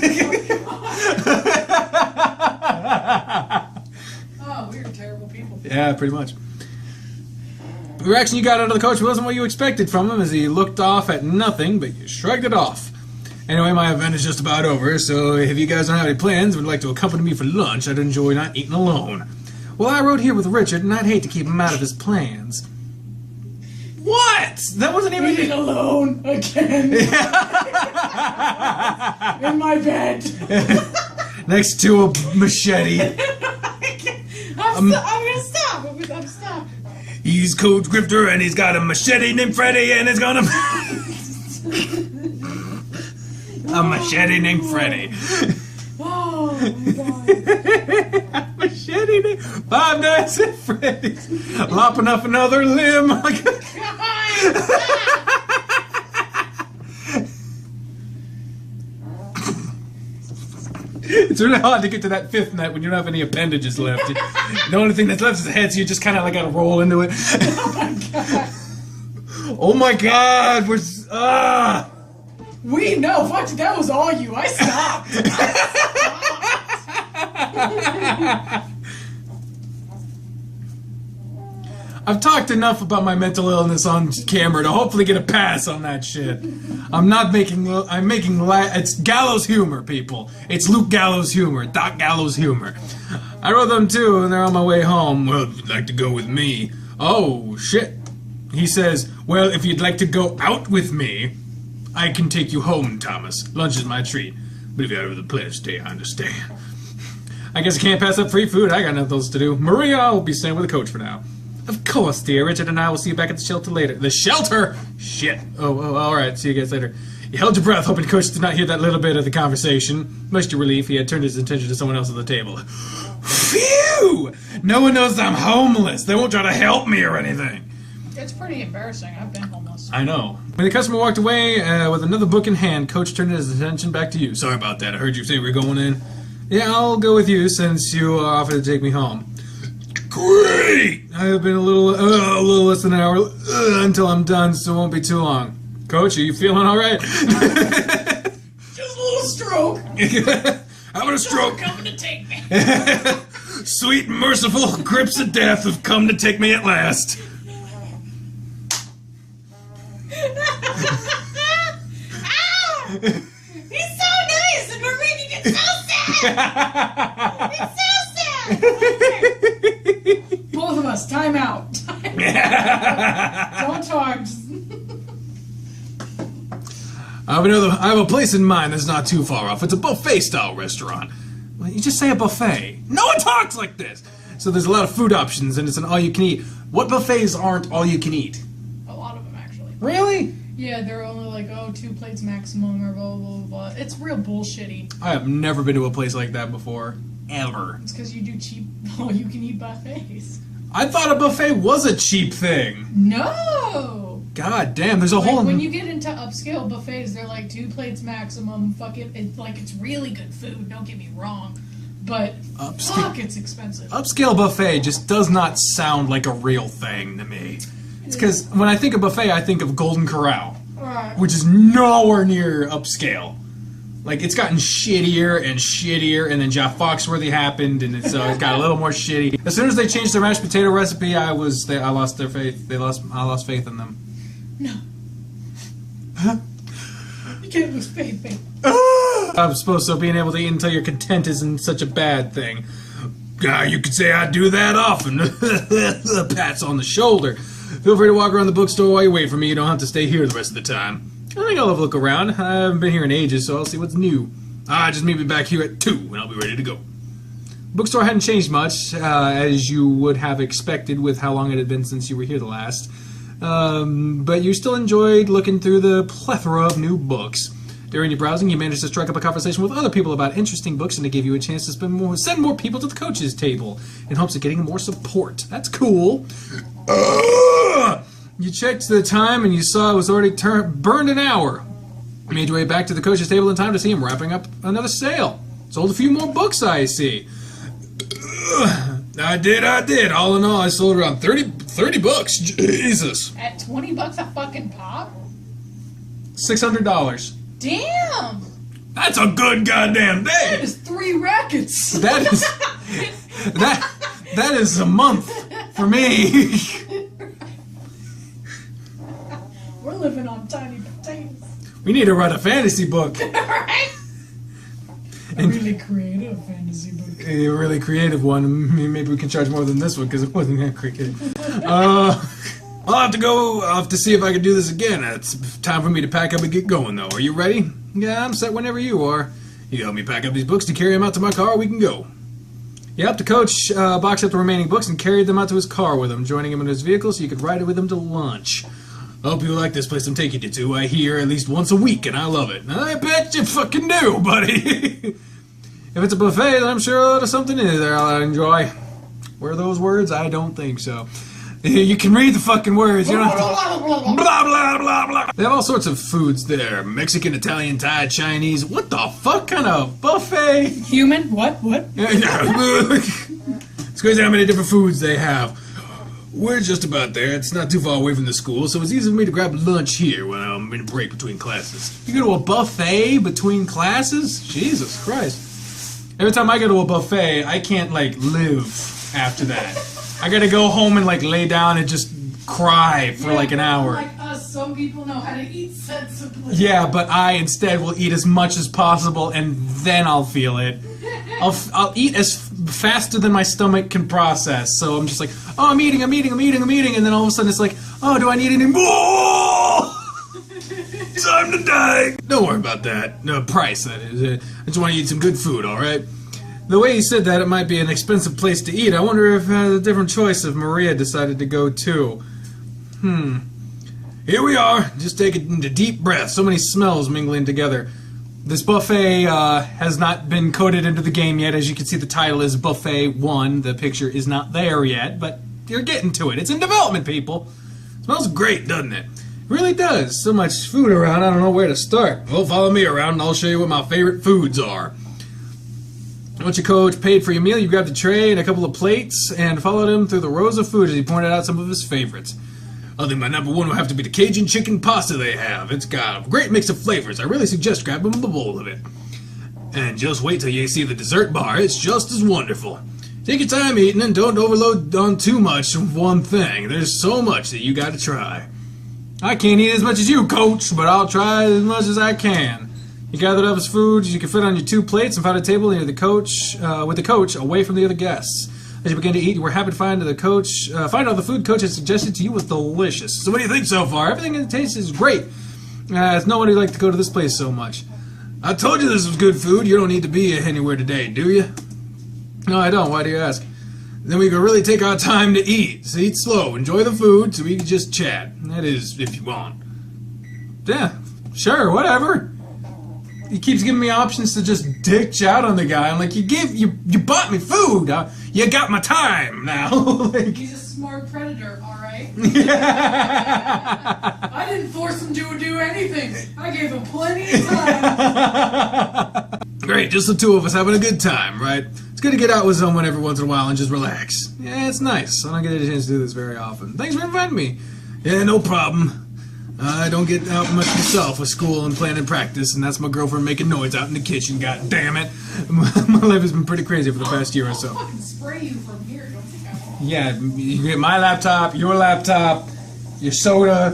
Oh, we're terrible people. Yeah, pretty much. The reaction you got out of the coach wasn't what you expected from him, as he looked off at nothing, but you shrugged it off. Anyway, my event is just about over, so if you guys don't have any plans and would like to accompany me for lunch, I'd enjoy not eating alone. Well, I rode here with Richard, and I'd hate to keep him out of his plans. What? That wasn't even... Eating alone again. In my bed. Next to a machete. I'm gonna stop. I'm stopped. He's Coach Grifter, and he's got a machete named Freddy, and it's gonna... a machete named Freddy. Oh, my God. Machete named... 5 Nights at Freddy's. Lopping off another limb. It's really hard to get to that 5th night when you don't have any appendages left. The only thing that's left is the head, so you just kind of like gotta roll into it. Oh my God! We're No, fuck, that was all you. I stopped. I've talked enough about my mental illness on camera to hopefully get a pass on that shit. I'm making it's Gallows humor, people. It's Luke Gallows humor, Doc Gallows humor. I wrote them too, and they're on my way home. Well, if you'd like to go with me. Oh, shit. He says, well, if you'd like to go out with me, I can take you home, Thomas. Lunch is my treat. But if you have the plan to stay, I understand. I guess I can't pass up free food. I got nothing else to do. Maria, I'll be staying with the coach for now. Of course, dear. Richard and I will see you back at the shelter later. The shelter? Shit. Oh, alright. See you guys later. You held your breath, hoping Coach did not hear that little bit of the conversation. Much to relief, he had turned his attention to someone else at the table. Phew! No one knows I'm homeless. They won't try to help me or anything. It's pretty embarrassing. I've been homeless. I know. When the customer walked away with another book in hand, Coach turned his attention back to you. Sorry about that. I heard you say we were going in. Yeah, I'll go with you since you offered to take me home. Great! I've been a little less than an hour until I'm done, so it won't be too long. Coach, are you feeling all right? Just a little stroke. Having a stroke. Coming to take me. Sweet, merciful grips of death have come to take me at last. Ow! He's so nice, and we're making it so sad. It's so sad. Both of us, time out. Don't talk. I have a place in mind that's not too far off. It's a buffet-style restaurant. Well, you just say a buffet. No one talks like this! So there's a lot of food options, and it's an all-you-can-eat. What buffets aren't all-you-can-eat? A lot of them, actually. Really? Yeah, they're only like, 2 plates maximum, or blah, blah, blah, blah. It's real bullshitty. I have never been to a place like that before. Ever. It's because you do cheap all-you-can-eat buffets. I thought a buffet was a cheap thing. No! God damn, there's a whole... When you get into upscale buffets, they're like 2 plates maximum. Fuck it. It's really good food, don't get me wrong. But, fuck, it's expensive. Upscale buffet just does not sound like a real thing to me. It's because when I think of buffet, I think of Golden Corral. Right. Which is nowhere near upscale. Like, it's gotten shittier and shittier, and then Jeff Foxworthy happened, and it's got a little more shitty. As soon as they changed their mashed potato recipe, I lost their faith. I lost faith in them. No. Huh? You can't lose faith, babe. I'm supposed to being able to eat until you're content isn't such a bad thing. You could say I do that often. Pats on the shoulder. Feel free to walk around the bookstore while you wait for me. You don't have to stay here the rest of the time. I think I'll have a look around. I haven't been here in ages, so I'll see what's new. Just meet me back here at 2, and I'll be ready to go. Bookstore hadn't changed much, as you would have expected with how long it had been since you were here the last. But you still enjoyed looking through the plethora of new books. During your browsing, you managed to strike up a conversation with other people about interesting books, and to give you a chance to send more people to the coach's table in hopes of getting more support. That's cool. You checked the time, and you saw it was already burned an hour. You made your way back to the coach's table in time to see him wrapping up another sale. Sold a few more books, I see. I did. All in all, I sold around 30 bucks. Jesus. At $20 a fucking pop? $600. Damn! That's a good goddamn day. That is 3 rackets. That is that is a month for me. We're living on tiny potatoes. We need to write a fantasy book. Right? A really creative fantasy book. A really creative one. Maybe we can charge more than this one because it wasn't that creative. I'll have to go. I'll have to see if I can do this again. It's time for me to pack up and get going, though. Are you ready? Yeah, I'm set whenever you are. You help me pack up these books to carry them out to my car. We can go. Yep, the coach boxed up the remaining books and carried them out to his car with him, joining him in his vehicle so you could ride it with him to lunch. I hope you like this place I'm taking you to. I hear at least once a week, and I love it. I bet you fucking do, buddy. If it's a buffet, then I'm sure there's something in there I'll enjoy. Were those words? I don't think so. You can read the fucking words. You don't have to... Blah, blah, blah, blah. They have all sorts of foods there. Mexican, Italian, Thai, Chinese. What the fuck kind of buffet? Human? What? It's crazy how many different foods they have. We're just about there. It's not too far away from the school, so it's easy for me to grab lunch here when I'm in a break between classes. You go to a buffet between classes? Jesus Christ. Every time I go to a buffet, I can't, like, live after that. I gotta go home and, like, lay down and just cry for, like, an hour. Like us, some people know how to eat sensibly. Yeah, but I instead will eat as much as possible, and then I'll feel it. I'll eat as faster than my stomach can process. So I'm just like, oh, I'm eating, and then all of a sudden it's like, oh, do I need any more? Time to die. Don't worry about that. No, price, that is. I just want to eat some good food, alright? The way you said that, it might be an expensive place to eat. I wonder if a different choice if Maria decided to go too. Here we are. Just take a deep breath. So many smells mingling together. This buffet has not been coded into the game yet. As you can see, the title is Buffet 1. The picture is not there yet, but you're getting to it. It's in development, people. Smells great, doesn't it? It really does. So much food around, I don't know where to start. Well, follow me around and I'll show you what my favorite foods are. Once your coach paid for your meal, you grabbed a tray and a couple of plates and followed him through the rows of food as he pointed out some of his favorites. I think my number one will have to be the Cajun chicken pasta they have. It's got a great mix of flavors. I really suggest grabbing a bowl of it. And just wait till you see the dessert bar. It's just as wonderful. Take your time eating and don't overload on too much of one thing. There's so much that you gotta try. I can't eat as much as you, coach, but I'll try as much as I can. He gathered up his food you could fit on your 2 plates and found a table near the coach, with the coach away from the other guests. As you began to eat, you were happy to find out the food coach had suggested to you was delicious. So what do you think so far? Everything it tastes is great. There's no one who'd like to go to this place so much. I told you this was good food. You don't need to be anywhere today, do you? No, I don't. Why do you ask? Then we can really take our time to eat. So eat slow. Enjoy the food so we can just chat. That is, if you want. Yeah, sure, whatever. He keeps giving me options to just ditch out on the guy. I'm like, you bought me food. You got my time now. Like, he's a smart predator, alright? I didn't force him to do anything. I gave him plenty of time. Great, just the 2 of us having a good time, right? It's good to get out with someone every once in a while and just relax. Yeah, it's nice. I don't get a chance to do this very often. Thanks for inviting me. Yeah, no problem. I don't get out much myself with school and playing and practice, and that's my girlfriend making noise out in the kitchen, god damn it. My life has been pretty crazy for the past year or so. I'll fucking spray you from here, don't think I will. Yeah, you get my laptop, your soda.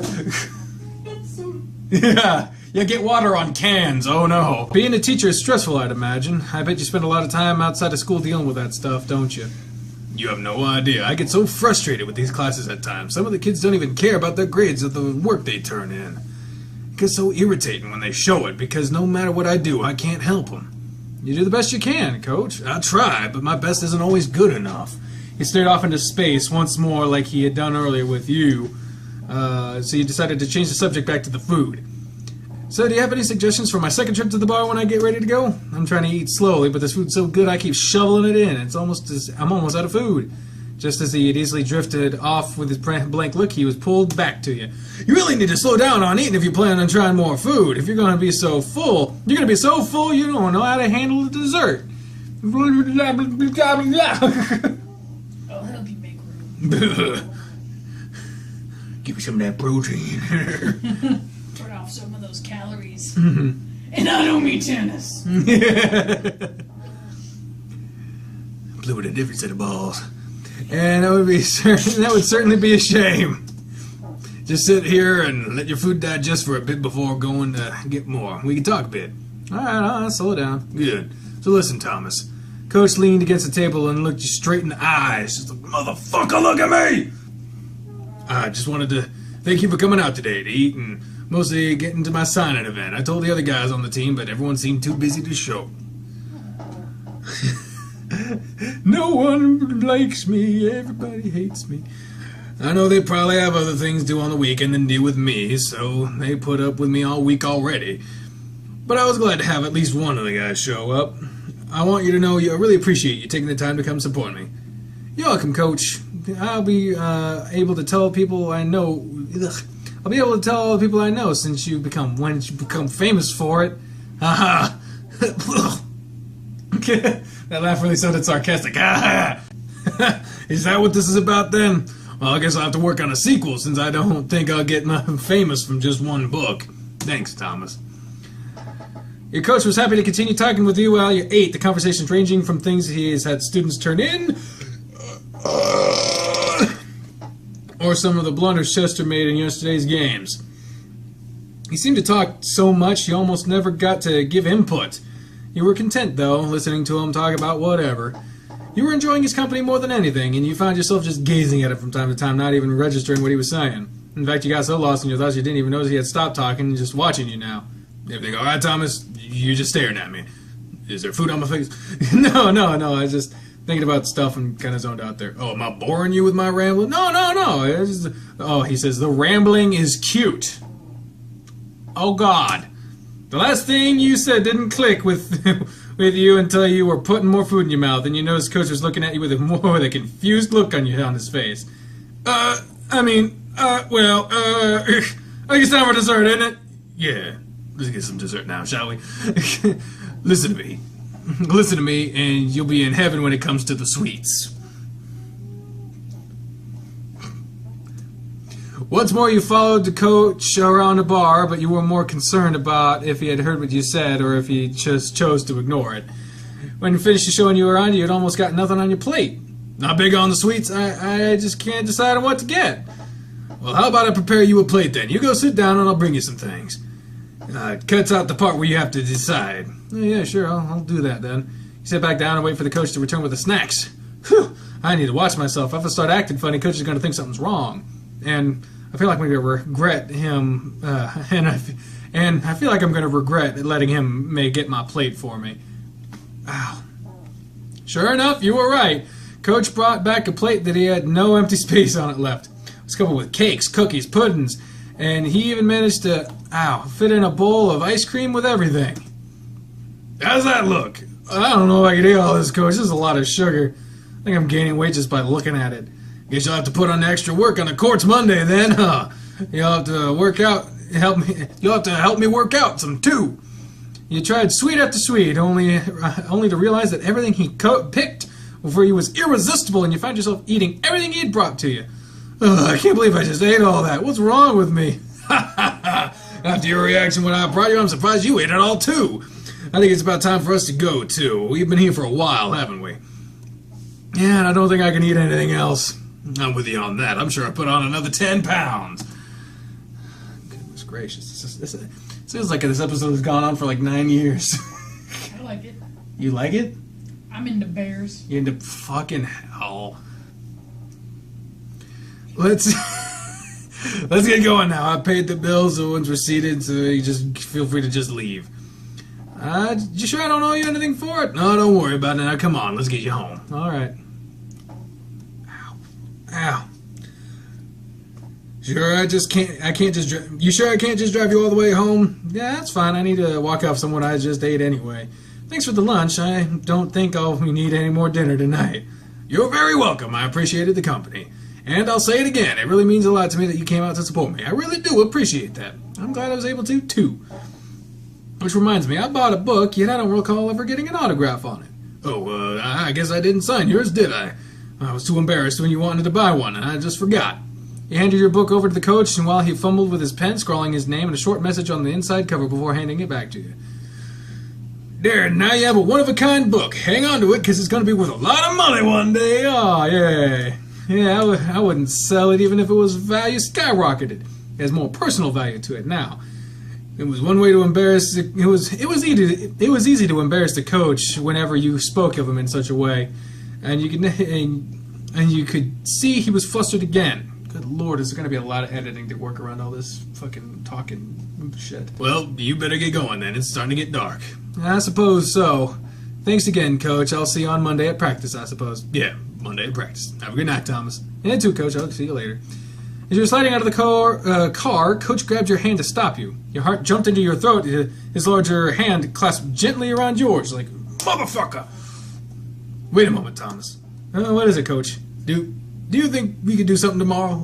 Yeah, get water on cans, oh no. Being a teacher is stressful, I'd imagine. I bet you spend a lot of time outside of school dealing with that stuff, don't you? You have no idea. I get so frustrated with these classes at times. Some of the kids don't even care about their grades or the work they turn in. It gets so irritating when they show it, because no matter what I do, I can't help them. You do the best you can, coach. I try, but my best isn't always good enough. He stared off into space once more like he had done earlier with you. So you decided to change the subject back to the food. So, do you have any suggestions for my second trip to the bar when I get ready to go? I'm trying to eat slowly, but this food's so good I keep shoveling it in. I'm almost out of food. Just as he had easily drifted off with his blank look, he was pulled back to you. You really need to slow down on eating if you plan on trying more food. If you're going to be so full, you don't know how to handle the dessert. Give me some of that protein. Turn off some of those calories. And I don't mean tennis. Play with a different set of balls. And that would certainly be a shame. Just sit here and let your food digest for a bit before going to get more. We can talk a bit. Alright, slow down. Good. So listen, Thomas. Coach leaned against the table and looked you straight in the eyes. Just like, motherfucker, look at me! I just wanted to thank you for coming out today to eat and mostly getting to my signing event. I told the other guys on the team, but everyone seemed too busy to show. No one likes me, everybody hates me. I know they probably have other things to do on the weekend than deal with me, so they put up with me all week already. But I was glad to have at least one of the guys show up. I want you to know I really appreciate you taking the time to come support me. You're welcome, Coach. I'll be able to tell people I know. I'll be able to tell all the people I know since you become famous for it. Haha. That laugh really sounded sarcastic. Is that what this is about then? Well, I guess I'll have to work on a sequel since I don't think I'll get famous from just one book. Thanks, Thomas. Your coach was happy to continue talking with you while you ate. The conversations ranging from things he has had students turn in, or some of the blunders Chester made in yesterday's games. He seemed to talk so much you almost never got to give input. You were content, though, listening to him talk about whatever. You were enjoying his company more than anything, and you found yourself just gazing at it from time to time, not even registering what he was saying. In fact, you got so lost in your thoughts you didn't even notice he had stopped talking and just watching you now. If they go, alright, Thomas, you're just staring at me. Is there food on my face? No, I was just thinking about stuff and kind of zoned out there. Oh, am I boring you with my rambling? No. He says, the rambling is cute. Oh, God. The last thing you said didn't click with you until you were putting more food in your mouth, and you noticed Coach was looking at you with a confused look on his face. I guess time for dessert, isn't it? Yeah. Let's get some dessert now, shall we? Listen to me. Listen to me, and you'll be in heaven when it comes to the sweets. Once more, you followed the coach around the bar, but you were more concerned about if he had heard what you said or if he just chose to ignore it. When you finished showing you around, you had almost got nothing on your plate. Not big on the sweets. I just can't decide on what to get. Well, how about I prepare you a plate then? You go sit down and I'll bring you some things. It cuts out the part where you have to decide. Oh, yeah, sure, I'll do that then. You sit back down and wait for the coach to return with the snacks. Whew, I need to watch myself. If I start acting funny, coach is going to think something's wrong. And I feel like I'm going to regret him, and I feel like I'm going to regret letting him get my plate for me. Ow. Sure enough, you were right. Coach brought back a plate that he had no empty space on it left. It was coupled with cakes, cookies, puddings, and he even managed to, fit in a bowl of ice cream with everything. How's that look? I don't know if I can eat all this, Coach. This is a lot of sugar. I think I'm gaining weight just by looking at it. Guess you'll have to put on the extra work on the courts Monday then, huh? You'll have to You'll have to help me work out some too. You tried sweet after sweet, only to realize that everything he picked for you was irresistible, and you found yourself eating everything he'd brought to you. I can't believe I just ate all that. What's wrong with me? After your reaction when I brought you, I'm surprised you ate it all too. I think it's about time for us to go too. We've been here for a while, haven't we? Yeah, and I don't think I can eat anything else. I'm with you on that. I'm sure I put on another 10 pounds. Goodness gracious. This feels like this episode has gone on for like 9 years. I like it. You like it? I'm into bears. You're into fucking hell. Let's get going now. I paid the bills, so one's receipted, so you just feel free to just leave. You sure I don't owe you anything for it? No, don't worry about it. Now come on, let's get you home. Alright. Ow. Sure, you sure I can't just drive you all the way home? Yeah, that's fine. I need to walk off someone I just ate anyway. Thanks for the lunch. I don't think we need any more dinner tonight. You're very welcome. I appreciated the company. And I'll say it again. It really means a lot to me that you came out to support me. I really do appreciate that. I'm glad I was able to, too. Which reminds me, I bought a book, yet I don't recall ever getting an autograph on it. Oh, I guess I didn't sign yours, did I? I was too embarrassed when you wanted to buy one, and I just forgot. He handed your book over to the coach, and while he fumbled with his pen, scrawling his name and a short message on the inside cover before handing it back to you. There, now you have a one-of-a-kind book. Hang on to it, because it's going to be worth a lot of money one day. Oh, yeah. Yeah, I wouldn't sell it even if it was value skyrocketed. It has more personal value to it now. It was one way to embarrass. It was easy to embarrass the coach whenever you spoke of him in such a way, and you could see he was flustered again. Good Lord, is there going to be a lot of editing to work around all this fucking talking shit? Well, you better get going then. It's starting to get dark. I suppose so. Thanks again, Coach. I'll see you on Monday at practice, I suppose. Yeah, Monday at practice. Have a good night, Thomas. Yeah, too, Coach. I'll see you later. As you were sliding out of the car, Coach grabbed your hand to stop you. Your heart jumped into your throat. His larger hand clasped gently around yours, like, motherfucker! Wait a moment, Thomas. What is it, Coach? Do you think we could do something tomorrow?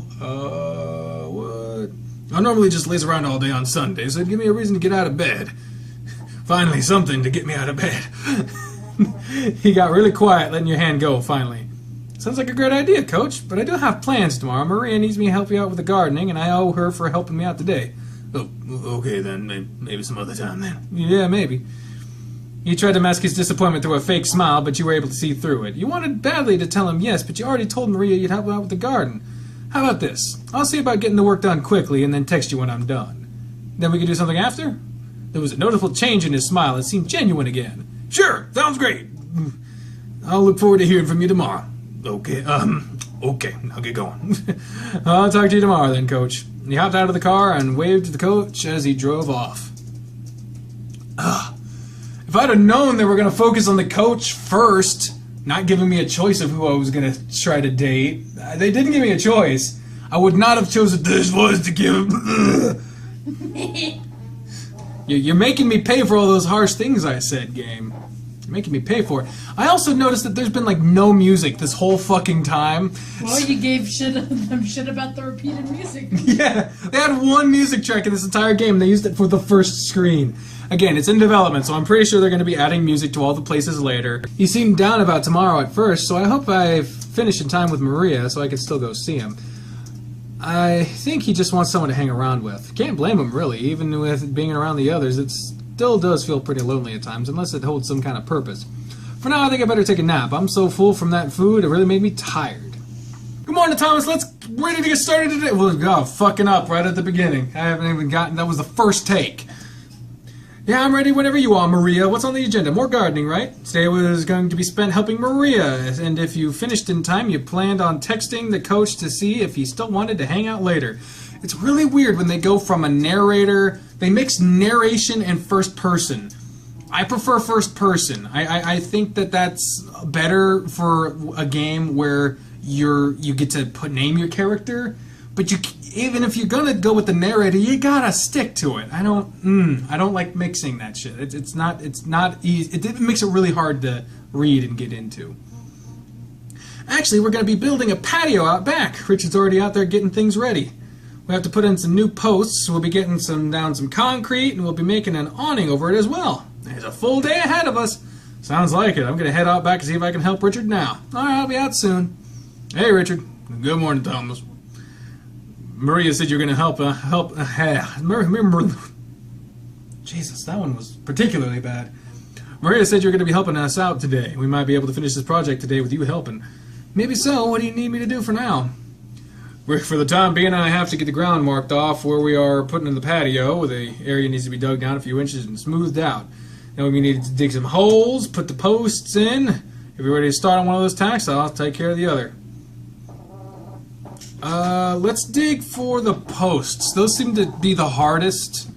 What? I normally just laze around all day on Sundays, so it'd give me a reason to get out of bed. Finally, something to get me out of bed. He got really quiet, letting your hand go, finally. Sounds like a great idea, Coach, but I do have plans tomorrow. Maria needs me to help you out with the gardening, and I owe her for helping me out today. Oh, okay then. Maybe some other time then. Yeah, maybe. He tried to mask his disappointment through a fake smile, but you were able to see through it. You wanted badly to tell him yes, but you already told Maria you'd help him out with the garden. How about this? I'll see about getting the work done quickly and then text you when I'm done. Then we can do something after? There was a noticeable change in his smile. It seemed genuine again. Sure, sounds great. I'll look forward to hearing from you tomorrow. Okay, I'll get going. I'll talk to you tomorrow then, Coach. He hopped out of the car and waved to the coach as he drove off. If I'd have known they were going to focus on the coach first, not giving me a choice of who I was going to try to date, they didn't give me a choice. I would not have chosen this voice to give him. You're making me pay for all those harsh things I said, game. You're making me pay for it. I also noticed that there's been like no music this whole fucking time. Well, you gave them shit about the repeated music. Yeah, they had one music track in this entire game, and they used it for the first screen. Again, it's in development, so I'm pretty sure they're going to be adding music to all the places later. He seemed down about tomorrow at first, so I hope I finish in time with Maria so I can still go see him. I think he just wants someone to hang around with. Can't blame him, really. Even with being around the others, it still does feel pretty lonely at times, unless it holds some kind of purpose. For now, I think I better take a nap. I'm so full from that food, it really made me tired. Good morning, Thomas. Let's ready to get started today. Well, fucking up right at the beginning. I haven't even gotten... That was the first take. Yeah, I'm ready whenever you are, Maria. What's on the agenda? More gardening, right? Today was going to be spent helping Maria, and if you finished in time, you planned on texting the coach to see if he still wanted to hang out later. It's really weird when they go from a narrator... They mix narration and first person. I prefer first person. I think that that's better for a game where you get to name your character, but even if you're gonna go with the narrator, you gotta stick to it. I don't like mixing that shit. It's not easy. It makes it really hard to read and get into. Actually, we're gonna be building a patio out back. Richard's already out there getting things ready. We have to put in some new posts. We'll be getting down some concrete, and we'll be making an awning over it as well. There's a full day ahead of us. Sounds like it. I'm gonna head out back to see if I can help Richard now. All right, I'll be out soon. Hey, Richard. Good morning, Thomas. Maria said you're going to help. Jesus, that one was particularly bad. Maria said you're going to be helping us out today. We might be able to finish this project today with you helping. Maybe so. What do you need me to do for now? For the time being, I have to get the ground marked off where we are putting in the patio. The area needs to be dug down a few inches and smoothed out. Then we need to dig some holes, put the posts in. If you're ready to start on one of those tasks, I'll take care of the other. Let's dig for the posts. Those seem to be the hardest,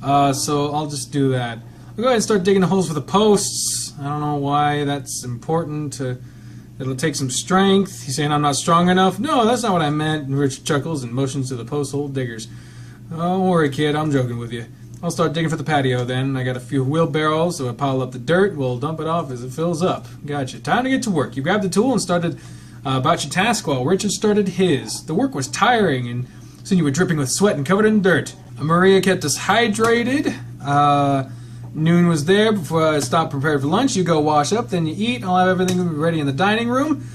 so I'll just do that. I'll go ahead and start digging the holes for the posts. I don't know why that's important. It'll take some strength. He's saying I'm not strong enough. No, that's not what I meant. And Richard chuckles and motions to the post hole diggers. Don't worry, kid. I'm joking with you. I'll start digging for the patio then. I got a few wheelbarrows, so I pile up the dirt. We'll dump it off as it fills up. Gotcha. Time to get to work. You grabbed the tool and started about your task while Richard started his. The work was tiring, and soon you were dripping with sweat and covered in dirt. Maria kept us hydrated. Noon was there before I stopped prepared for lunch. You go wash up, then you eat. I'll have everything ready in the dining room.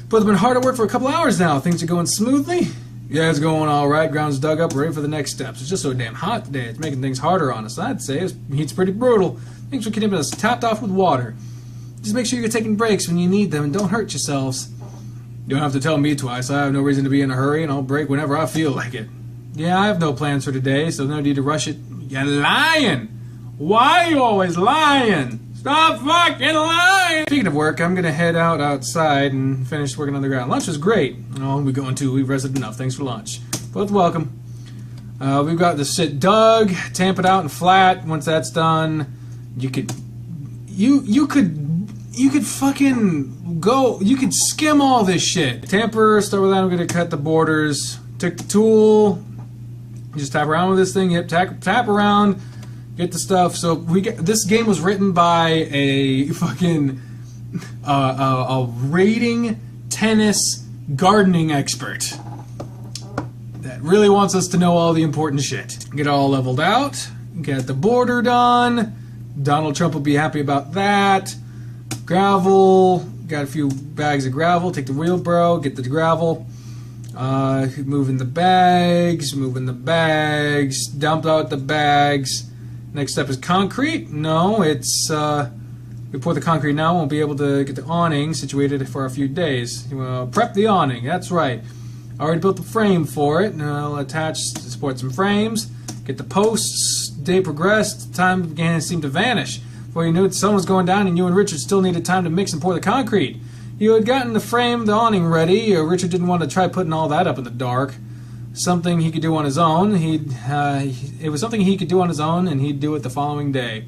But they've been hard at work for a couple hours now. Things are going smoothly. Yeah, it's going all right. Ground's dug up, ready for the next steps. It's just so damn hot today. It's making things harder on us. I'd say heat's pretty brutal. Things are keeping us topped off with water. Just make sure you're taking breaks when you need them and don't hurt yourselves. You don't have to tell me twice. I have no reason to be in a hurry, and I'll break whenever I feel like it. Yeah, I have no plans for today, so no need to rush it. You're lying! Why are you always lying? Stop fucking lying! Speaking of work, I'm gonna head outside and finish working on the ground. Lunch was great. Oh, we're going to. We've rested enough. Thanks for lunch. Both welcome. We've got the shit dug, tamp it out and flat. Once that's done, you could fucking go. You could skim all this shit. Tamper. Start with that. I'm gonna cut the borders. Took the tool. Just tap around with this thing. Yep. Tap around. Get the stuff. So this game was written by a fucking a raiding tennis gardening expert that really wants us to know all the important shit. Get it all leveled out. Get the border done. Donald Trump will be happy about that. Gravel. Got a few bags of gravel. Take the wheelbarrow. Get the gravel. Moving the bags. Dump out the bags. Next step is concrete. No, it's we pour the concrete now. Won't be able to get the awning situated for a few days. Prep the awning. That's right. Already built the frame for it. Now I'll attach to support some frames. Get the posts. Day progressed. Time began to seem to vanish. Before you knew it, the sun was going down, and you and Richard still needed time to mix and pour the concrete. You had gotten the frame, the awning ready. Richard didn't want to try putting all that up in the dark. Something he could do on his own. It was something he could do on his own, and he'd do it the following day.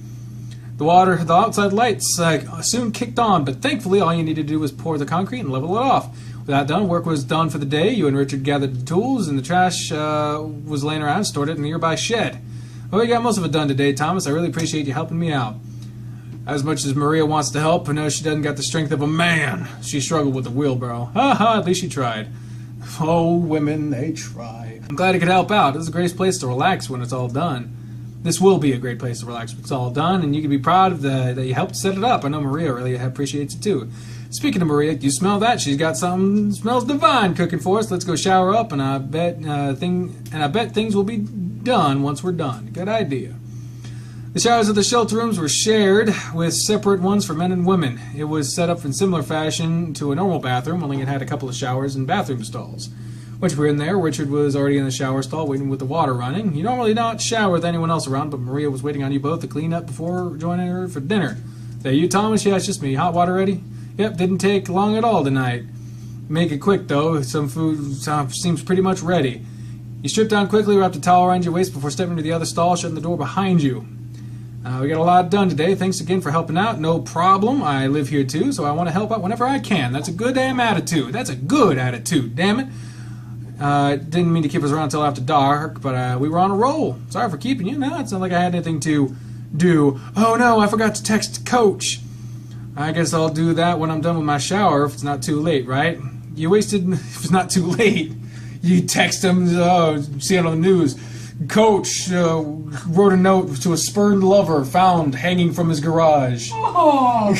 The outside lights soon kicked on, but thankfully all you needed to do was pour the concrete and level it off. With that done, work was done for the day. You and Richard gathered the tools, and the trash was laying around, stored it in the nearby shed. Well, we got most of it done today, Thomas. I really appreciate you helping me out. As much as Maria wants to help, I know she doesn't got the strength of a man. She struggled with the wheelbarrow. At least she tried. Oh, women, they try. I'm glad I could help out. This is the greatest place to relax when it's all done. This will be a great place to relax when it's all done, and you can be proud of that you helped set it up. I know Maria really appreciates it too. Speaking of Maria, you smell that? She's got something smells divine cooking for us. Let's go shower up, and I bet things will be done once we're done. Good idea. The showers of the shelter rooms were shared with separate ones for men and women. It was set up in similar fashion to a normal bathroom, only it had a couple of showers and bathroom stalls. Once we were in there, Richard was already in the shower stall waiting with the water running. You normally don't shower with anyone else around, but Maria was waiting on you both to clean up before joining her for dinner. That you, Thomas? Yeah, it's just me. Hot water ready? Yep, didn't take long at all tonight. Make it quick, though. Some food seems pretty much ready. You stripped down quickly, wrapped a towel around your waist before stepping into the other stall, shutting the door behind you. We got a lot done today. Thanks again for helping out. No problem. I live here too, so I want to help out whenever I can. That's a good damn attitude. That's a good attitude, damn it. Didn't mean to keep us around until after dark, but we were on a roll. Sorry for keeping you. No, it's not like I had anything to do. Oh no, I forgot to text Coach. I guess I'll do that when I'm done with my shower if it's not too late, right? You wasted, if it's not too late, you text him, see it on the news. Coach wrote a note to a spurned lover found hanging from his garage. Oh.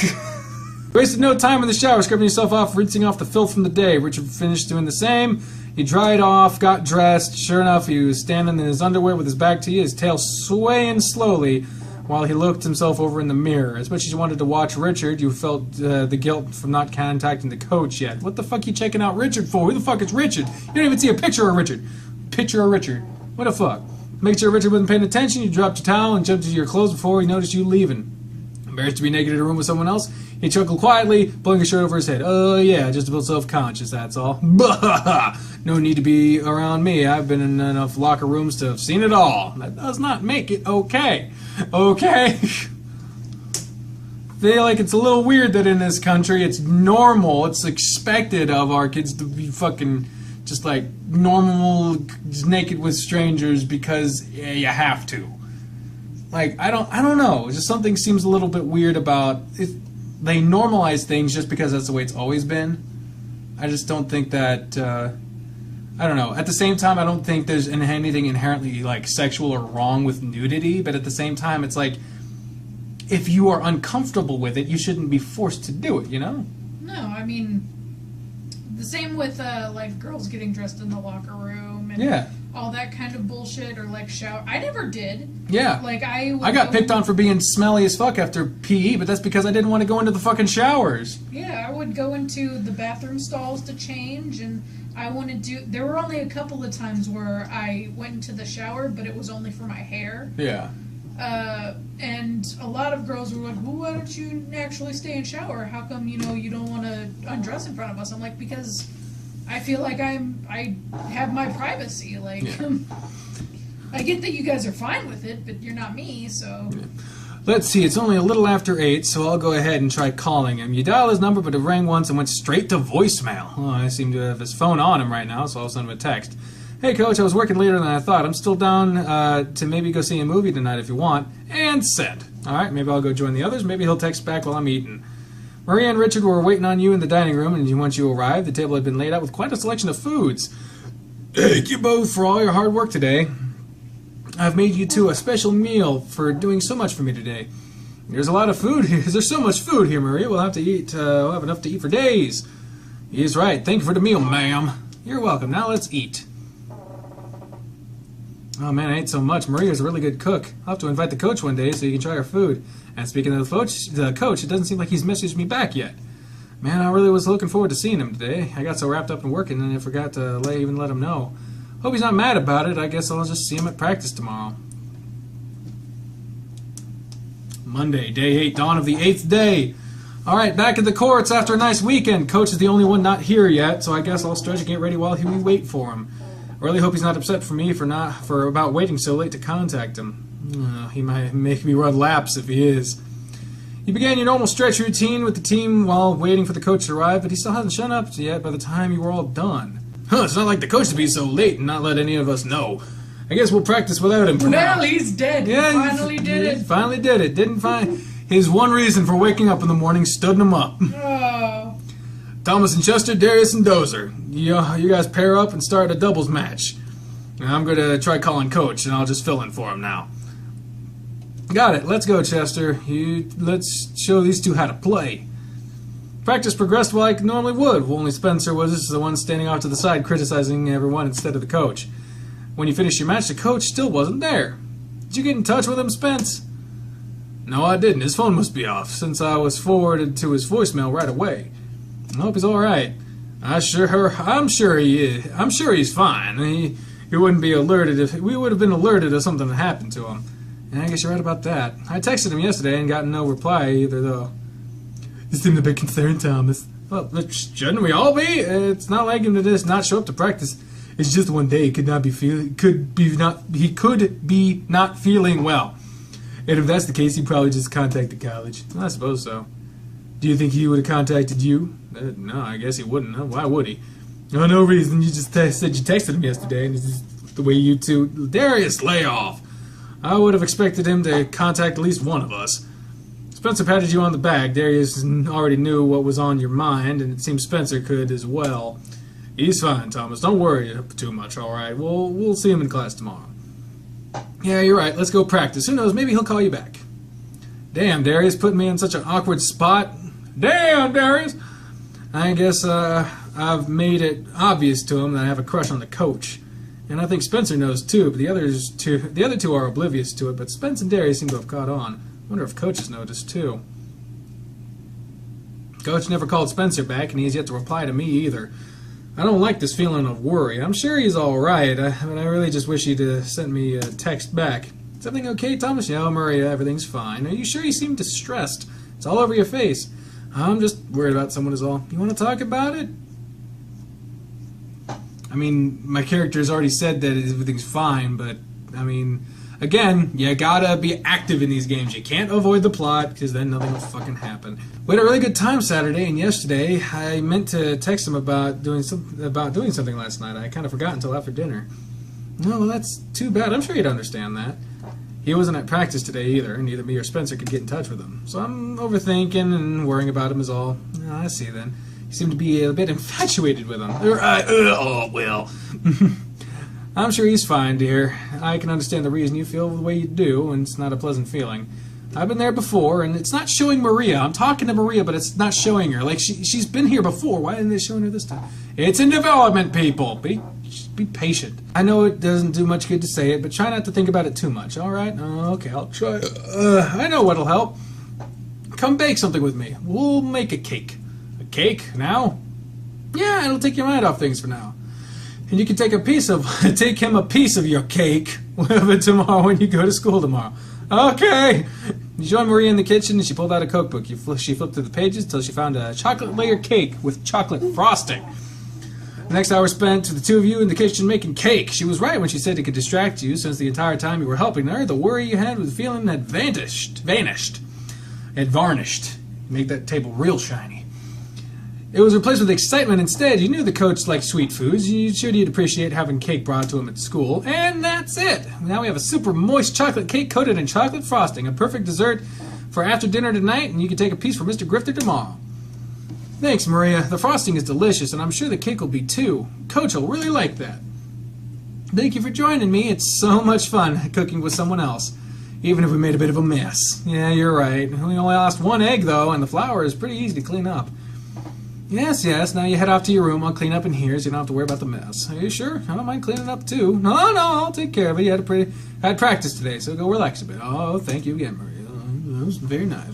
Wasted no time in the shower, scrubbing yourself off, rinsing off the filth from the day. Richard finished doing the same. He dried off, got dressed. Sure enough, he was standing in his underwear with his back to you, his tail swaying slowly while he looked himself over in the mirror. As much as you wanted to watch Richard, you felt the guilt from not contacting the coach yet. What the fuck you checking out Richard for? Who the fuck is Richard? You don't even see a picture of Richard. Picture of Richard. What the fuck? Make sure Richard wasn't paying attention. You dropped your towel and jumped into your clothes before he noticed you leaving. Embarrassed to be naked in a room with someone else, he chuckled quietly, pulling his shirt over his head. Oh yeah, just a bit self-conscious, that's all. No need to be around me. I've been in enough locker rooms to have seen it all. That does not make it okay. Okay? Feel like it's a little weird that in this country it's normal, it's expected of our kids to be fucking just like normal, just naked with strangers because you have to. Like, I don't know. Just something seems a little bit weird about it. They normalize things just because that's the way it's always been. I just don't think that, I don't know. At the same time, I don't think there's anything inherently, like, sexual or wrong with nudity, but at the same time, it's like, if you are uncomfortable with it, you shouldn't be forced to do it, you know? No, I mean, The same with like girls getting dressed in the locker room and Yeah. all that kind of bullshit, or like shower. I never did. Yeah. Like I got picked on for being smelly as fuck after PE, but that's because I didn't want to go into the fucking showers. Yeah, I would go into the bathroom stalls to change, and I wanted to. There were only a couple of times where I went into the shower, but it was only for my hair. Yeah. And a lot of girls were like, well, why don't you actually stay and shower? How come, you don't want to undress in front of us? I'm like, because I feel like I have my privacy. Like, Yeah. I get that you guys are fine with it, but you're not me, so. Yeah. Let's see, it's only a little after 8, so I'll go ahead and try calling him. You dial his number, but it rang once and went straight to voicemail. Oh, I seem to have his phone on him right now, so I'll send him a text. Hey, Coach, I was working later than I thought. I'm still down to maybe go see a movie tonight if you want. And send. All right, maybe I'll go join the others. Maybe he'll text back while I'm eating. Maria and Richard were waiting on you in the dining room, and once you arrived, the table had been laid out with quite a selection of foods. Thank you both for all your hard work today. I've made you two a special meal for doing so much for me today. There's a lot of food here. There's so much food here, Maria. We'll have to eat. We'll have enough to eat for days. He's right. Thank you for the meal, ma'am. You're welcome. Now let's eat. Oh man, I ate so much. Maria's a really good cook. I'll have to invite the coach one day so you can try her food. And speaking of the coach, it doesn't seem like he's messaged me back yet. Man, I really was looking forward to seeing him today. I got so wrapped up in working and I forgot to even let him know. Hope he's not mad about it. I guess I'll just see him at practice tomorrow. Monday, day 8, dawn of the 8th day. All right, back at the courts after a nice weekend. Coach is the only one not here yet, so I guess I'll stretch and get ready while we wait for him. I really hope he's not upset for me for about waiting so late to contact him. He might make me run laps if he is. You began your normal stretch routine with the team while waiting for the coach to arrive, but he still hasn't shown up yet by the time you were all done. It's not like the coach to be so late and not let any of us know. I guess we'll practice without him for now. Well, he's dead. Yeah, he finally did it. Finally did it. Didn't find his one reason for waking up in the morning stood him up. Oh. Thomas and Chester, Darius and Dozer. You guys pair up and start a doubles match. I'm going to try calling Coach, and I'll just fill in for him now. Got it. Let's go, Chester. Let's show these two how to play. Practice progressed like it normally would. Only Spencer was the one standing off to the side criticizing everyone instead of the coach. When you finished your match, the coach still wasn't there. Did you get in touch with him, Spence? No, I didn't. His phone must be off, since I was forwarded to his voicemail right away. I hope he's all right. I'm sure he is. I'm sure he's fine. He wouldn't be alerted if we would have been alerted if something had happened to him. And I guess you're right about that. I texted him yesterday and got no reply either, though. You seem a bit concerned, Thomas. Well, shouldn't we all be? It's not like him to just not show up to practice. It's just one day. He could be not feeling well. And if that's the case, he'd probably just contact the college. Well, I suppose so. Do you think he would have contacted you? No, I guess he wouldn't. Why would he? Oh, no reason. You just said you texted him yesterday, and it's just the way you two... Darius, lay off. I would have expected him to contact at least one of us. Spencer patted you on the back. Darius already knew what was on your mind, and it seems Spencer could as well. He's fine, Thomas. Don't worry too much, all right? We'll see him in class tomorrow. Yeah, you're right. Let's go practice. Who knows? Maybe he'll call you back. Damn, Darius, putting me in such an awkward spot. Damn, Darius! I guess I've made it obvious to him that I have a crush on the coach. And I think Spencer knows too, but the other two are oblivious to it, but Spence and Darius seem to have caught on. Wonder if Coach has noticed too. Coach never called Spencer back, and he has yet to reply to me either. I don't like this feeling of worry. I'm sure he's alright, but I really just wish he'd sent me a text back. Is everything okay, Thomas? Yeah, Maria, everything's fine. Are you sure you seem distressed? It's all over your face. I'm just worried about someone is all. You want to talk about it? I mean, my character has already said that everything's fine, but, I mean, again, you gotta be active in these games. You can't avoid the plot, because then nothing will fucking happen. We had a really good time Saturday, and yesterday I meant to text him about doing something last night. I kind of forgot until after dinner. No, well, that's too bad. I'm sure he'd understand that. He wasn't at practice today either, and neither me or Spencer could get in touch with him. So I'm overthinking and worrying about him is all. Oh, I see then. You seem to be a bit infatuated with him. Oh, well. I'm sure he's fine, dear. I can understand the reason you feel the way you do, and it's not a pleasant feeling. I've been there before, and it's not showing Maria. I'm talking to Maria, but it's not showing her. Like, she's been here before. Why isn't it showing her this time? It's in development, people. Be patient. I know it doesn't do much good to say it, but try not to think about it too much, all right? Okay, I'll try. I know what'll help. Come bake something with me. We'll make a cake. A cake? Now? Yeah, it'll take your mind off things for now. And you can take him a piece of your cake with it tomorrow when you go to school tomorrow. Okay. You joined Maria in the kitchen, and she pulled out a cookbook. She flipped through the pages until she found a chocolate layer cake with chocolate frosting. The next hour spent to the two of you in the kitchen making cake. She was right when she said it could distract you, since the entire time you were helping her, the worry you had with the feeling had vanished. It varnished. Make that table real shiny. It was replaced with excitement instead. You knew the coach liked sweet foods. You sure you'd appreciate having cake brought to him at school. And that's it. Now we have a super moist chocolate cake coated in chocolate frosting. A perfect dessert for after dinner tonight, and you can take a piece for Mr. Grifter tomorrow. Thanks, Maria. The frosting is delicious, and I'm sure the cake will be too. Coach will really like that. Thank you for joining me. It's so much fun cooking with someone else, even if we made a bit of a mess. Yeah, you're right. We only lost one egg, though, and the flour is pretty easy to clean up. Yes, now you head off to your room. I'll clean up in here so you don't have to worry about the mess. Are you sure? I don't mind cleaning up, too. No, I'll take care of it. You had practice today, so go relax a bit. Oh, thank you again, Maria. That was very nice.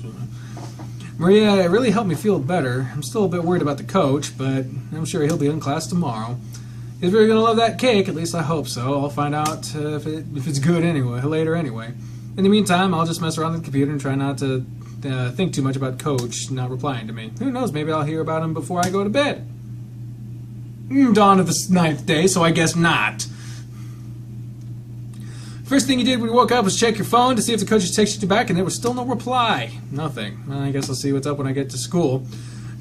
Maria, it really helped me feel better. I'm still a bit worried about the coach, but I'm sure he'll be in class tomorrow. He's really going to love that cake, at least I hope so. I'll find out if it's good later anyway. In the meantime, I'll just mess around with the computer and try not to think too much about Coach not replying to me. Who knows, maybe I'll hear about him before I go to bed. Dawn of the 9th day, so I guess not. First thing you did when you woke up was check your phone to see if the coach had texted you back, and there was still no reply. Nothing. Well, I guess I'll see what's up when I get to school.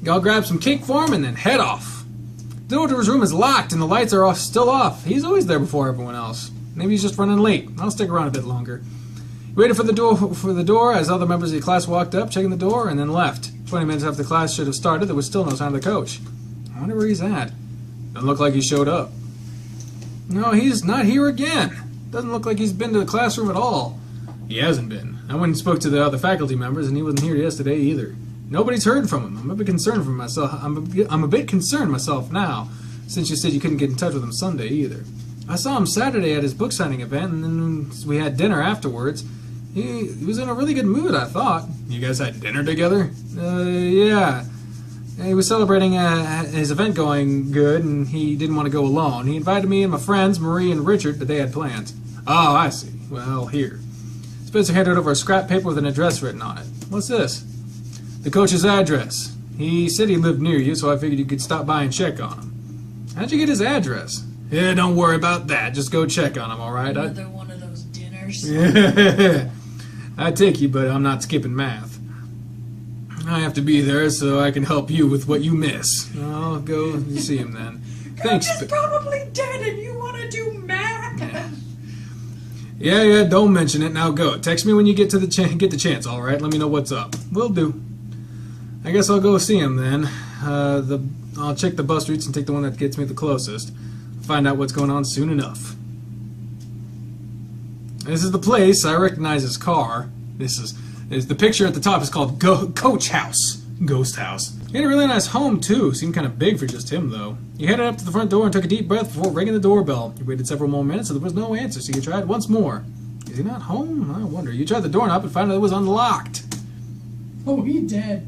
I'll grab some cake for him and then head off. The door to his room is locked and the lights are still off. He's always there before everyone else. Maybe he's just running late. I'll stick around a bit longer. He waited for the door as other members of the class walked up, checking the door, and then left. 20 minutes after the class should have started, there was still no sign of the coach. I wonder where he's at. Doesn't look like he showed up. No, he's not here again. Doesn't look like he's been to the classroom at all. He hasn't been. I went and spoke to the other faculty members, and he wasn't here yesterday either. Nobody's heard from him. I'm a bit concerned for myself. I'm a bit concerned myself now, since you said you couldn't get in touch with him Sunday either. I saw him Saturday at his book signing event, and then we had dinner afterwards. He was in a really good mood, I thought. You guys had dinner together? Yeah. He was celebrating his event going good, and he didn't want to go alone. He invited me and my friends, Marie and Richard, but they had plans. Oh, I see. Well, here. Spencer handed over a scrap paper with an address written on it. What's this? The coach's address. He said he lived near you, so I figured you could stop by and check on him. How'd you get his address? Yeah, don't worry about that. Just go check on him, all right? Another one of those dinners. Yeah. I'd take you, but I'm not skipping math. I have to be there so I can help you with what you miss. I'll go see him then. Thanks. Coach is probably dead and you want to do math? Yeah, don't mention it. Now go. Text me when you get the chance, all right? Let me know what's up. Will do. I guess I'll go see him then. I'll check the bus routes and take the one that gets me the closest. Find out what's going on soon enough. This is the place. I recognize his car. This is the picture at the top is called Coach House. Ghost House. He had a really nice home, too. Seemed kind of big for just him, though. He headed up to the front door and took a deep breath before ringing the doorbell. He waited several more minutes, and there was no answer, so he tried once more. Is he not home? I wonder. You tried the doorknob and found out it was unlocked. Oh, he dead.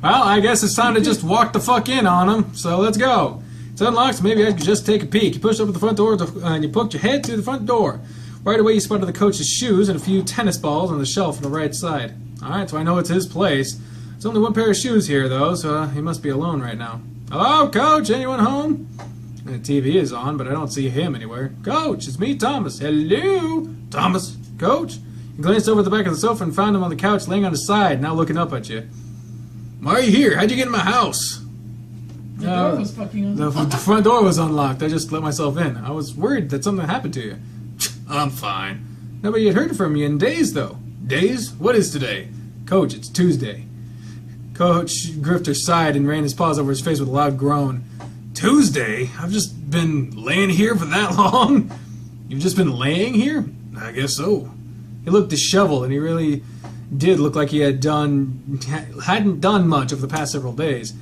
Well, I guess it's time to just walk the fuck in on him, so let's go. It's unlocked, so maybe I could just take a peek. You pushed up at the front door, and you poked your head through the front door. Right away, you spotted the coach's shoes and a few tennis balls on the shelf on the right side. Alright, so I know it's his place. There's only one pair of shoes here, though, so he must be alone right now. Hello, Coach? Anyone home? The TV is on, but I don't see him anywhere. Coach, it's me, Thomas. Hello? Thomas? Coach? You glanced over at the back of the sofa and found him on the couch laying on his side, now looking up at you. Why are you here? How'd you get in my house? The door was fucking unlocked. The front door was unlocked. I just let myself in. I was worried that something happened to you. I'm fine. Nobody had heard from you in days, though. Days? What is today? Coach, it's Tuesday. Coach Grifter sighed and ran his paws over his face with a loud groan. Tuesday? I've just been laying here for that long? You've just been laying here? I guess so. He looked disheveled, and he really did look like he hadn't done much over the past several days.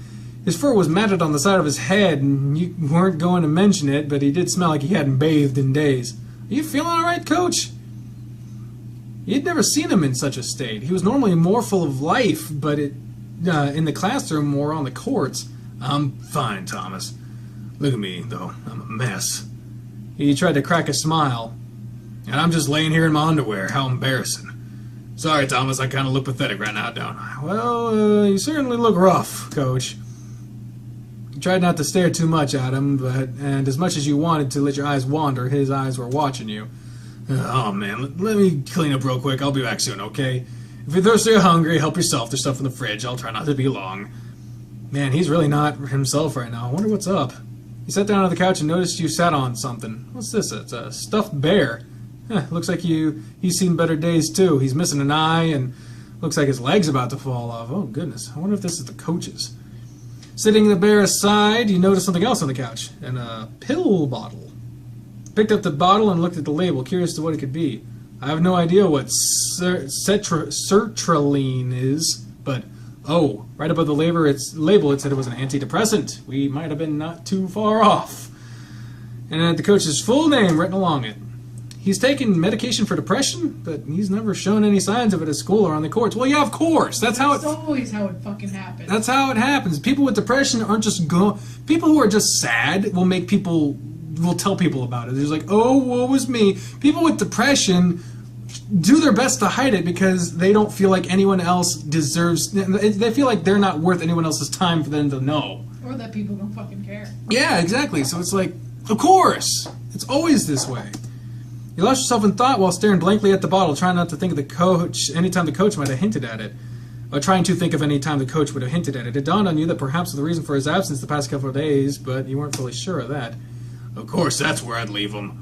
His fur was matted on the side of his head, and you weren't going to mention it, but he did smell like he hadn't bathed in days. Are you feeling all right, Coach? You'd never seen him in such a state. He was normally more full of life, but in the classroom or on the courts. I'm fine, Thomas. Look at me, though. I'm a mess. He tried to crack a smile. And I'm just laying here in my underwear. How embarrassing. Sorry, Thomas, I kind of look pathetic right now, don't I? Well, you certainly look rough, Coach. You tried not to stare too much at him, and as much as you wanted to let your eyes wander, his eyes were watching you. Oh, man, let me clean up real quick. I'll be back soon, okay? If you're thirsty or hungry, help yourself. There's stuff in the fridge. I'll try not to be long. Man, he's really not himself right now. I wonder what's up. He sat down on the couch and noticed you sat on something. What's this? It's a stuffed bear. Looks like he's seen better days, too. He's missing an eye, and looks like his leg's about to fall off. Oh, goodness. I wonder if this is the coach's. Sitting the bear aside, you notice something else on the couch. And a pill bottle. Picked up the bottle and looked at the label, curious to what it could be. I have no idea what sertraline is, but, oh, right above the label it said it was an antidepressant. We might have been not too far off. And it had the coach's full name written along it. He's taken medication for depression, but he's never shown any signs of it at school or on the courts. Well, yeah, of course. That's always how it fucking happens. That's how it happens. People with depression aren't just people who are just sad will tell people about it. There's like, oh, woe was me. People with depression do their best to hide it because they don't feel like anyone else deserves. They feel like they're not worth anyone else's time for them to know. Or that people don't fucking care. Yeah, exactly. So it's like, of course. It's always this way. You lost yourself in thought while staring blankly at the bottle, trying not to think of the coach anytime the coach might have hinted at it. Or trying to think of any time the coach would have hinted at it. It dawned on you that perhaps the reason for his absence the past couple of days, but you weren't fully sure of that. Of course, that's where I'd leave him.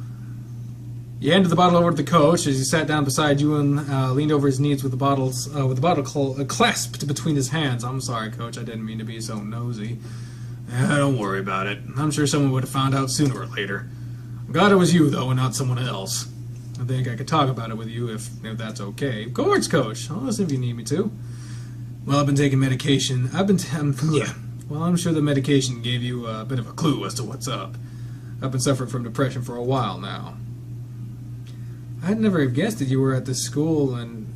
You handed the bottle over to the coach as he sat down beside you and leaned over his knees with the bottle clasped between his hands. I'm sorry, Coach. I didn't mean to be so nosy. Don't worry about it. I'm sure someone would have found out sooner or later. I'm glad it was you, though, and not someone else. I think I could talk about it with you if that's okay. Of course, Coach. I'll listen if you need me to. Well, I've been taking medication. Well, I'm sure the medication gave you a bit of a clue as to what's up. I've been suffering from depression for a while now. I'd never have guessed that you were at this school, and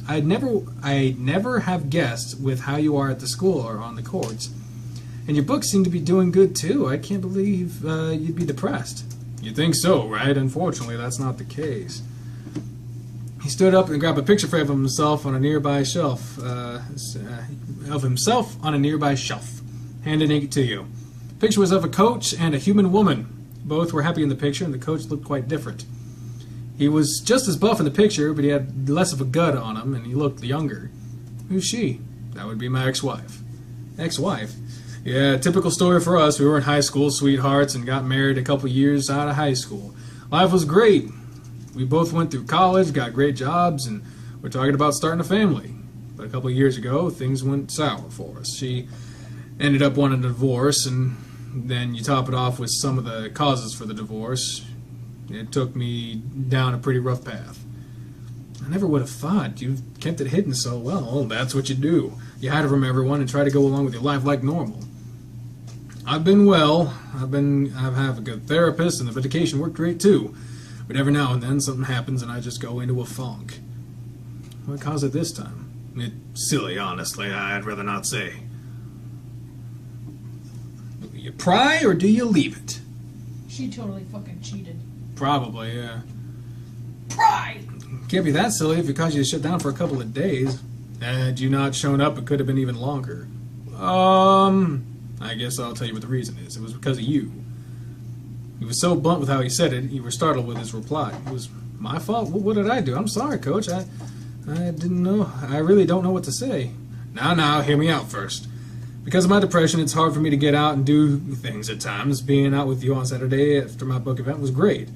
I'd never have guessed with how you are at the school or on the courts. And your books seem to be doing good too. I can't believe you'd be depressed. You think so, right? Unfortunately, that's not the case. He stood up and grabbed a picture frame of himself on a nearby shelf. Handing it to you. The picture was of a coach and a human woman. Both were happy in the picture, and the coach looked quite different. He was just as buff in the picture, but he had less of a gut on him, and he looked younger. Who's she? That would be my ex-wife. Ex-wife? Yeah, typical story for us. We were in high school, sweethearts, and got married a couple years out of high school. Life was great. We both went through college, got great jobs, and we're talking about starting a family. But a couple years ago, things went sour for us. She ended up wanting a divorce, and then you top it off with some of the causes for the divorce. It took me down a pretty rough path. I never would have thought. You've kept it hidden so well. That's what you do. You hide it from everyone and try to go along with your life like normal. I've been well. I have a good therapist, and the medication worked great too. But every now and then something happens and I just go into a funk. What caused it this time? It's silly, honestly. I'd rather not say. Do you pry or do you leave it? She totally fucking cheated. Probably, yeah. Pry! Can't be that silly if it caused you to shut down for a couple of days. Had you not shown up, it could have been even longer. I guess I'll tell you what the reason is. It was because of you. He was so blunt with how he said it, you were startled with his reply. It was my fault? What did I do? I'm sorry, Coach. I didn't know. I really don't know what to say. Now, hear me out first. Because of my depression, it's hard for me to get out and do things at times. Being out with you on Saturday after my book event was great.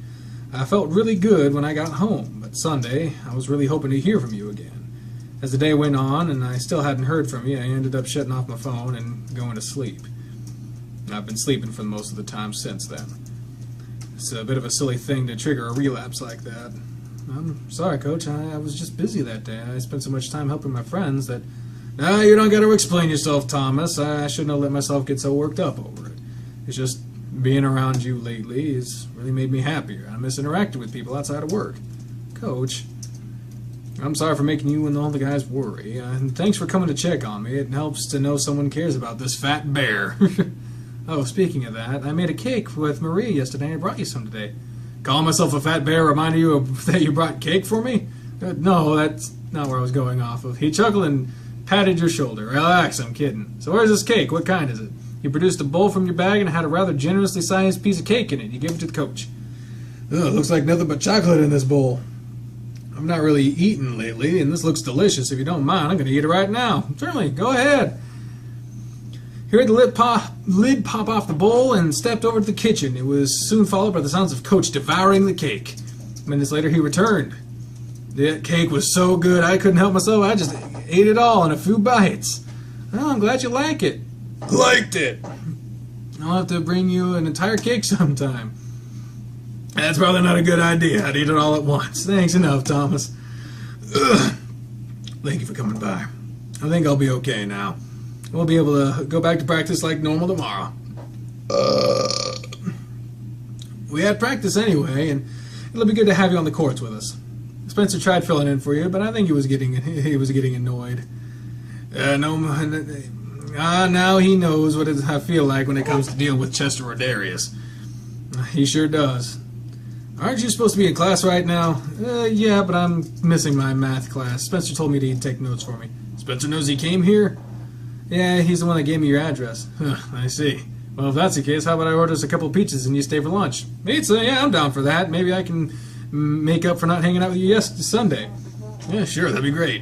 I felt really good when I got home, but Sunday, I was really hoping to hear from you again. As the day went on and I still hadn't heard from you, I ended up shutting off my phone and going to sleep. I've been sleeping for most of the time since then. It's a bit of a silly thing to trigger a relapse like that. I'm sorry, Coach. I was just busy that day. I spent so much time helping my friends that... No, you don't got to explain yourself, Thomas. I shouldn't have let myself get so worked up over it. It's just being around you lately has really made me happier. I miss interacting with people outside of work. Coach, I'm sorry for making you and all the guys worry. And thanks for coming to check on me. It helps to know someone cares about this fat bear. Oh, speaking of that, I made a cake with Marie yesterday and I brought you some today. Calling myself a fat bear reminded you that you brought cake for me? No, that's not where I was going off of. He chuckled and patted your shoulder. Relax, I'm kidding. So where's this cake? What kind is it? You produced a bowl from your bag and had a rather generously sized piece of cake in it. You gave it to the coach. Ugh, looks like nothing but chocolate in this bowl. I'm not really eating lately, and this looks delicious. If you don't mind, I'm going to eat it right now. Certainly, go ahead. He heard the lid pop off the bowl and stepped over to the kitchen. It was soon followed by the sounds of Coach devouring the cake. Minutes later, he returned. The cake was so good, I couldn't help myself. I just ate it all in a few bites. Oh, I'm glad you like it. Liked it. I'll have to bring you an entire cake sometime. That's probably not a good idea. I'd eat it all at once. Thanks enough, Thomas. Ugh. Thank you for coming by. I think I'll be okay now. We'll be able to go back to practice like normal tomorrow. We had practice anyway, and it'll be good to have you on the courts with us. Spencer tried filling in for you, but I think he was getting annoyed. Now he knows what I feel like when it comes to dealing with Chester or Darius. He sure does. Aren't you supposed to be in class right now? Yeah, but I'm missing my math class. Spencer told me to take notes for me. Spencer knows he came here? Yeah, he's the one that gave me your address. Huh, I see. Well, if that's the case, how about I order us a couple of pizzas and you stay for lunch? Pizza? Yeah, I'm down for that. Maybe I can make up for not hanging out with you Sunday. Yeah, sure, that'd be great.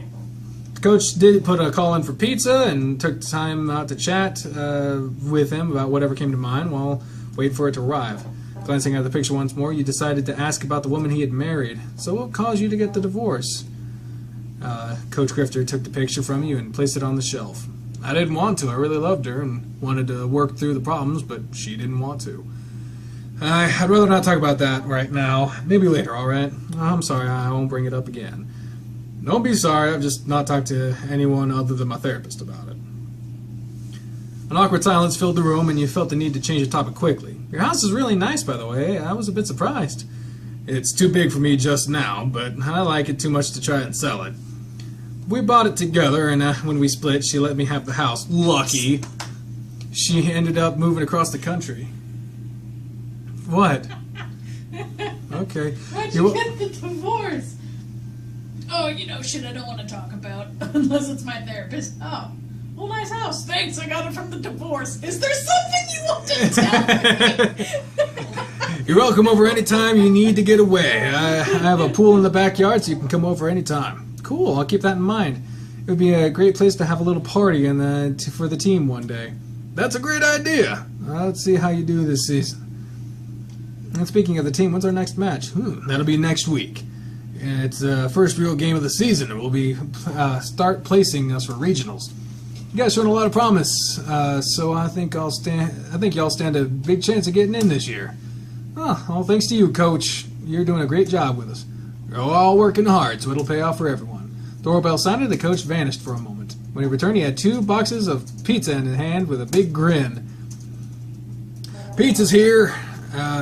Coach did put a call in for pizza and took time out to chat with him about whatever came to mind while waiting for it to arrive. Glancing at the picture once more, you decided to ask about the woman he had married. So what caused you to get the divorce? Coach Grifter took the picture from you and placed it on the shelf. I didn't want to. I really loved her and wanted to work through the problems, but she didn't want to. I'd rather not talk about that right now. Maybe later, all right? I'm sorry, I won't bring it up again. Don't be sorry, I've just not talked to anyone other than my therapist about it. An awkward silence filled the room, and you felt the need to change the topic quickly. Your house is really nice, by the way. I was a bit surprised. It's too big for me just now, but I like it too much to try and sell it. We bought it together, and when we split, she let me have the house. Lucky. She ended up moving across the country. What? Okay. Why'd you get the divorce? Oh, shit I don't want to talk about, unless it's my therapist. Oh, well, nice house. Thanks, I got it from the divorce. Is there something you want to tell me? You're welcome over anytime you need to get away. I have a pool in the backyard, so you can come over anytime. Cool, I'll keep that in mind. It would be a great place to have a little party for the team one day. That's a great idea. Let's see how you do this season. And speaking of the team, when's our next match? That'll be next week. It's the first real game of the season. We'll be start placing us for regionals. You guys showed a lot of promise, so I think y'all stand a big chance of getting in this year. Oh, all thanks to you, Coach. You're doing a great job with us. We're all working hard, so it'll pay off for everyone. Doorbell sounded. The coach vanished for a moment. When he returned, he had 2 boxes of pizza in his hand with a big grin. Pizza's here,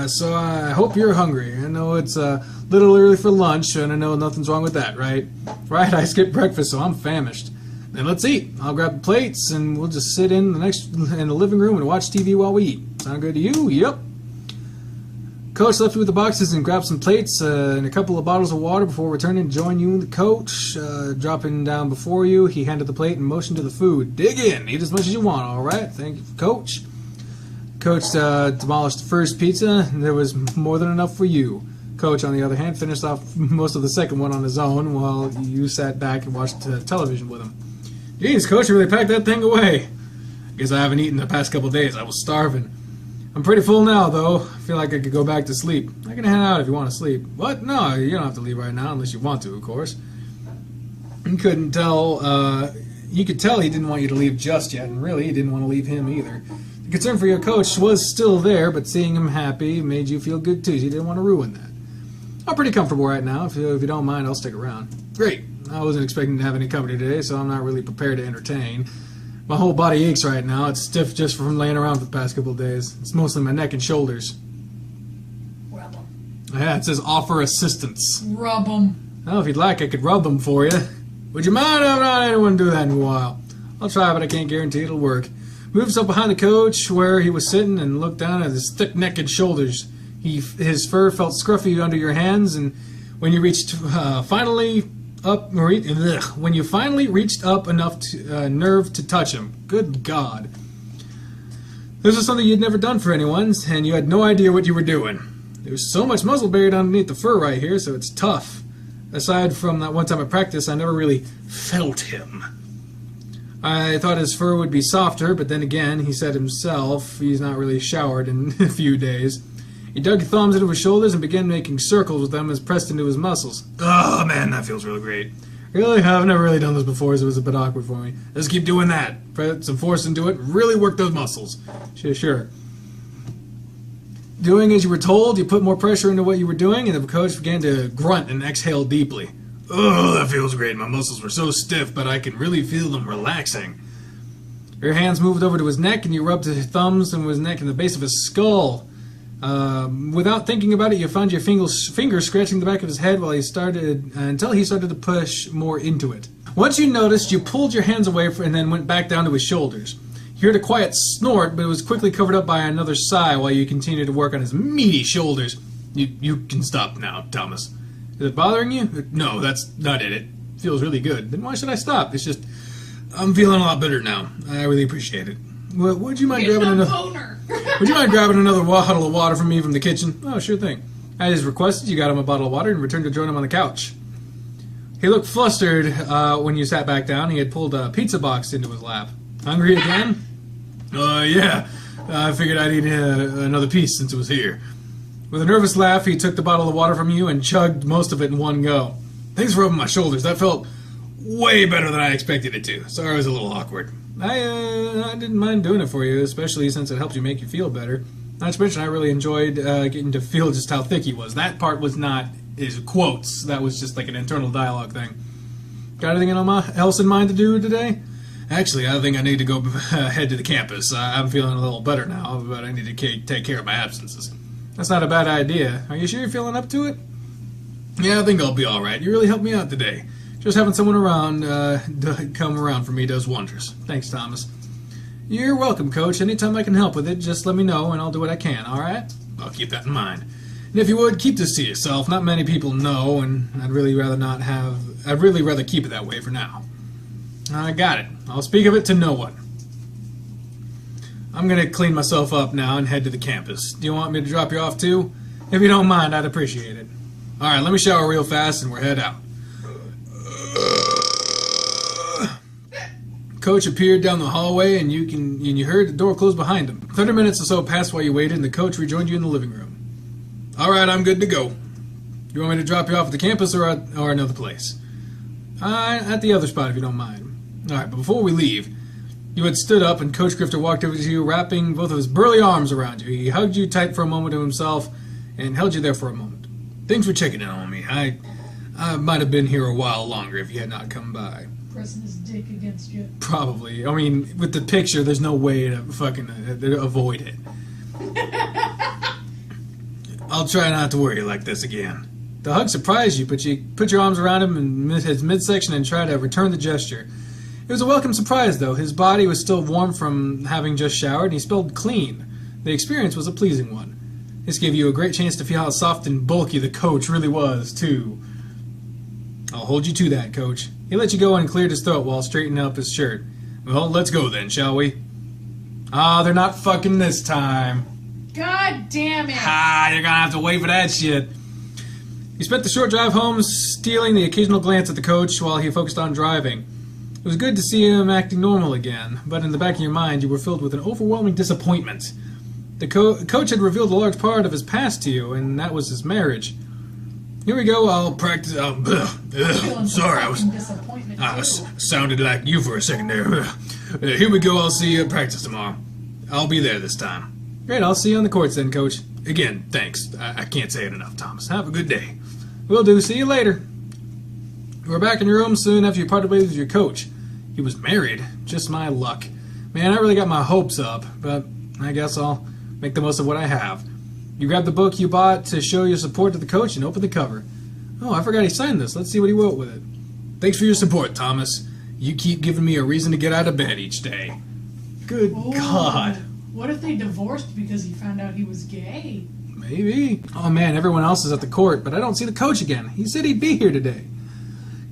so I hope you're hungry. I know it's a little early for lunch, and I know nothing's wrong with that, right? Right, I skipped breakfast, so I'm famished. Then let's eat. I'll grab the plates, and we'll just sit in the living room and watch TV while we eat. Sound good to you? Yep. Coach left you with the boxes and grabbed some plates and a couple of bottles of water before returning to join you and the coach. Dropping down before you, he handed the plate and motioned to the food. Dig in. Eat as much as you want, all right? Thank you, Coach. Coach demolished the first pizza, and there was more than enough for you. Coach, on the other hand, finished off most of the second one on his own while you sat back and watched television with him. Jeez, Coach, you really packed that thing away. Guess I haven't eaten the past couple of days. I was starving. I'm pretty full now, though. I feel like I could go back to sleep. I can hang out if you want to sleep. What? No, you don't have to leave right now unless you want to, of course. You could tell he didn't want you to leave just yet, and really, he didn't want to leave him either. The concern for your coach was still there, but seeing him happy made you feel good too. You didn't want to ruin that. I'm pretty comfortable right now. If you don't mind, I'll stick around. Great. I wasn't expecting to have any company today, so I'm not really prepared to entertain. My whole body aches right now. It's stiff just from laying around for the past couple of days. It's mostly my neck and shoulders. Rub them. Yeah, it says offer assistance. Rub them. Well, if you'd like, I could rub them for you. Would you mind? I've not had anyone do that in a while. I'll try, but I can't guarantee it'll work. Moves up behind the coach where he was sitting and looked down at his thick-necked shoulders. His fur felt scruffy under your hands, and when you when you finally reached up enough nerve to touch him. Good God. This was something you'd never done for anyone, and you had no idea what you were doing. There's so much muzzle buried underneath the fur right here, so it's tough. Aside from that one time at practice, I never really felt him. I thought his fur would be softer, but then again, he said himself he's not really showered in a few days. He dug thumbs into his shoulders and began making circles with them as pressed into his muscles. Oh man, that feels really great. Really? I've never really done this before, so it was a bit awkward for me. Let's keep doing that. Put some force into it, really work those muscles. Sure. Doing as you were told, you put more pressure into what you were doing, and the coach began to grunt and exhale deeply. Oh, that feels great. My muscles were so stiff, but I can really feel them relaxing. Your hands moved over to his neck, and you rubbed his thumbs and his neck and the base of his skull. Without thinking about it, you found your fingers scratching the back of his head until he started to push more into it. Once you noticed, you pulled your hands away and then went back down to his shoulders. You heard a quiet snort, but it was quickly covered up by another sigh while you continued to work on his meaty shoulders. You can stop now, Thomas. Is it bothering you? No, that's not it. It feels really good. Then why should I stop? It's just, I'm feeling a lot better now. I really appreciate it. Well, would you mind grabbing another? Would you mind grabbing another bottle of water from me from the kitchen? Oh, sure thing. As requested, you got him a bottle of water and returned to join him on the couch. He looked flustered when you sat back down. He had pulled a pizza box into his lap. Hungry again? Yeah. I figured I'd eat another piece since it was here. With a nervous laugh, he took the bottle of water from you and chugged most of it in one go. Thanks for rubbing my shoulders. That felt way better than I expected it to. Sorry it was a little awkward. I didn't mind doing it for you, especially since it helped you make you feel better. Not to mention, I really enjoyed getting to feel just how thick he was. That part was not his quotes. That was just like an internal dialogue thing. Got anything else in mind to do today? Actually, I think I need to go head to the campus. I'm feeling a little better now, but I need to take care of my absences. That's not a bad idea. Are you sure you're feeling up to it? Yeah, I think I'll be alright. You really helped me out today. Just having someone around come around for me does wonders. Thanks, Thomas. You're welcome, Coach. Anytime I can help with it, just let me know and I'll do what I can, alright? I'll keep that in mind. And if you would, keep this to yourself. Not many people know, and I'd really rather keep it that way for now. I got it. I'll speak of it to no one. I'm going to clean myself up now and head to the campus. Do you want me to drop you off too? If you don't mind, I'd appreciate it. Alright, let me shower real fast and we'll head out. Coach appeared down the hallway and you heard the door close behind him. 30 minutes or so passed while you waited and the coach rejoined you in the living room. Alright, I'm good to go. You want me to drop you off at the campus or another place? At the other spot if you don't mind. Alright, but before we leave, you had stood up and Coach Grifter walked over to you, wrapping both of his burly arms around you. He hugged you tight for a moment to himself and held you there for a moment. Thanks for checking in on me. I might have been here a while longer if you had not come by. Pressing his dick against you. Probably. I mean, with the picture, there's no way to fucking avoid it. I'll try not to worry like this again. The hug surprised you, but you put your arms around him in his midsection and tried to return the gesture. It was a welcome surprise, though. His body was still warm from having just showered, and he smelled clean. The experience was a pleasing one. This gave you a great chance to feel how soft and bulky the coach really was, too. I'll hold you to that, Coach. He let you go and cleared his throat while straightening up his shirt. Well, let's go then, shall we? They're not fucking this time. God damn it! You're gonna have to wait for that shit. You spent the short drive home stealing the occasional glance at the coach while he focused on driving. It was good to see him acting normal again, but in the back of your mind you were filled with an overwhelming disappointment. The coach had revealed a large part of his past to you, and that was his marriage. Here we go, I'll practice. Sorry, I sounded like you for a second there. Here we go, I'll see you at practice tomorrow. I'll be there this time. Great, I'll see you on the courts then, Coach. Again, thanks. I can't say it enough, Thomas. Have a good day. Will do. See you later. You were back in your room soon after you parted ways with your coach. He was married. Just my luck. Man, I really got my hopes up, but I guess I'll make the most of what I have. You grabbed the book you bought to show your support to the coach and opened the cover. Oh, I forgot he signed this. Let's see what he wrote with it. Thanks for your support, Thomas. You keep giving me a reason to get out of bed each day. Good God. What if they divorced because he found out he was gay? Maybe. Oh man, everyone else is at the court, but I don't see the coach again. He said he'd be here today.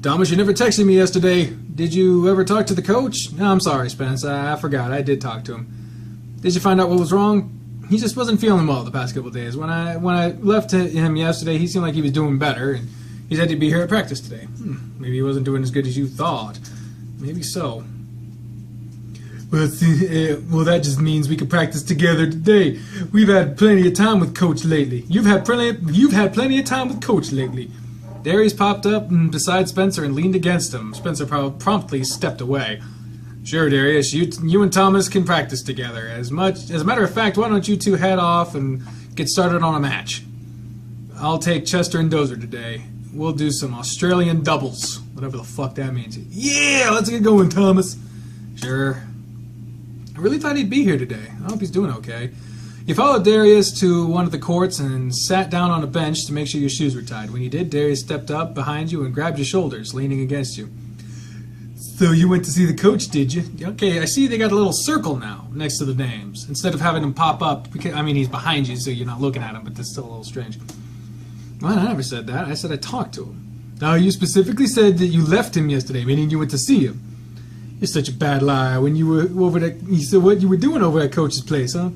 Thomas, you never texted me yesterday. Did you ever talk to the coach? No, I'm sorry, Spence. I forgot. I did talk to him. Did you find out what was wrong? He just wasn't feeling well the past couple of days. When I left him yesterday, he seemed like he was doing better, and he said he'd be here at practice today. Maybe he wasn't doing as good as you thought. Maybe so. Well, that just means we can practice together today. We've had plenty of time with Coach lately. You've had plenty of time with Coach lately. Darius popped up beside Spencer and leaned against him. Spencer promptly stepped away. Sure, Darius, you and Thomas can practice together. As a matter of fact, why don't you two head off and get started on a match? I'll take Chester and Dozer today. We'll do some Australian doubles, whatever the fuck that means. Yeah, let's get going, Thomas. Sure. I really thought he'd be here today. I hope he's doing okay. You followed Darius to one of the courts and sat down on a bench to make sure your shoes were tied. When you did, Darius stepped up behind you and grabbed your shoulders, leaning against you. So you went to see the coach, did you? Okay, I see they got a little circle now next to the names. Instead of having him pop up, because, I mean, he's behind you, so you're not looking at him, but that's still a little strange. Well, I never said that. I said I talked to him. Now, you specifically said that you left him yesterday, meaning you went to see him. You're such a bad liar. When you were over there, you said what you were doing over at Coach's place, huh?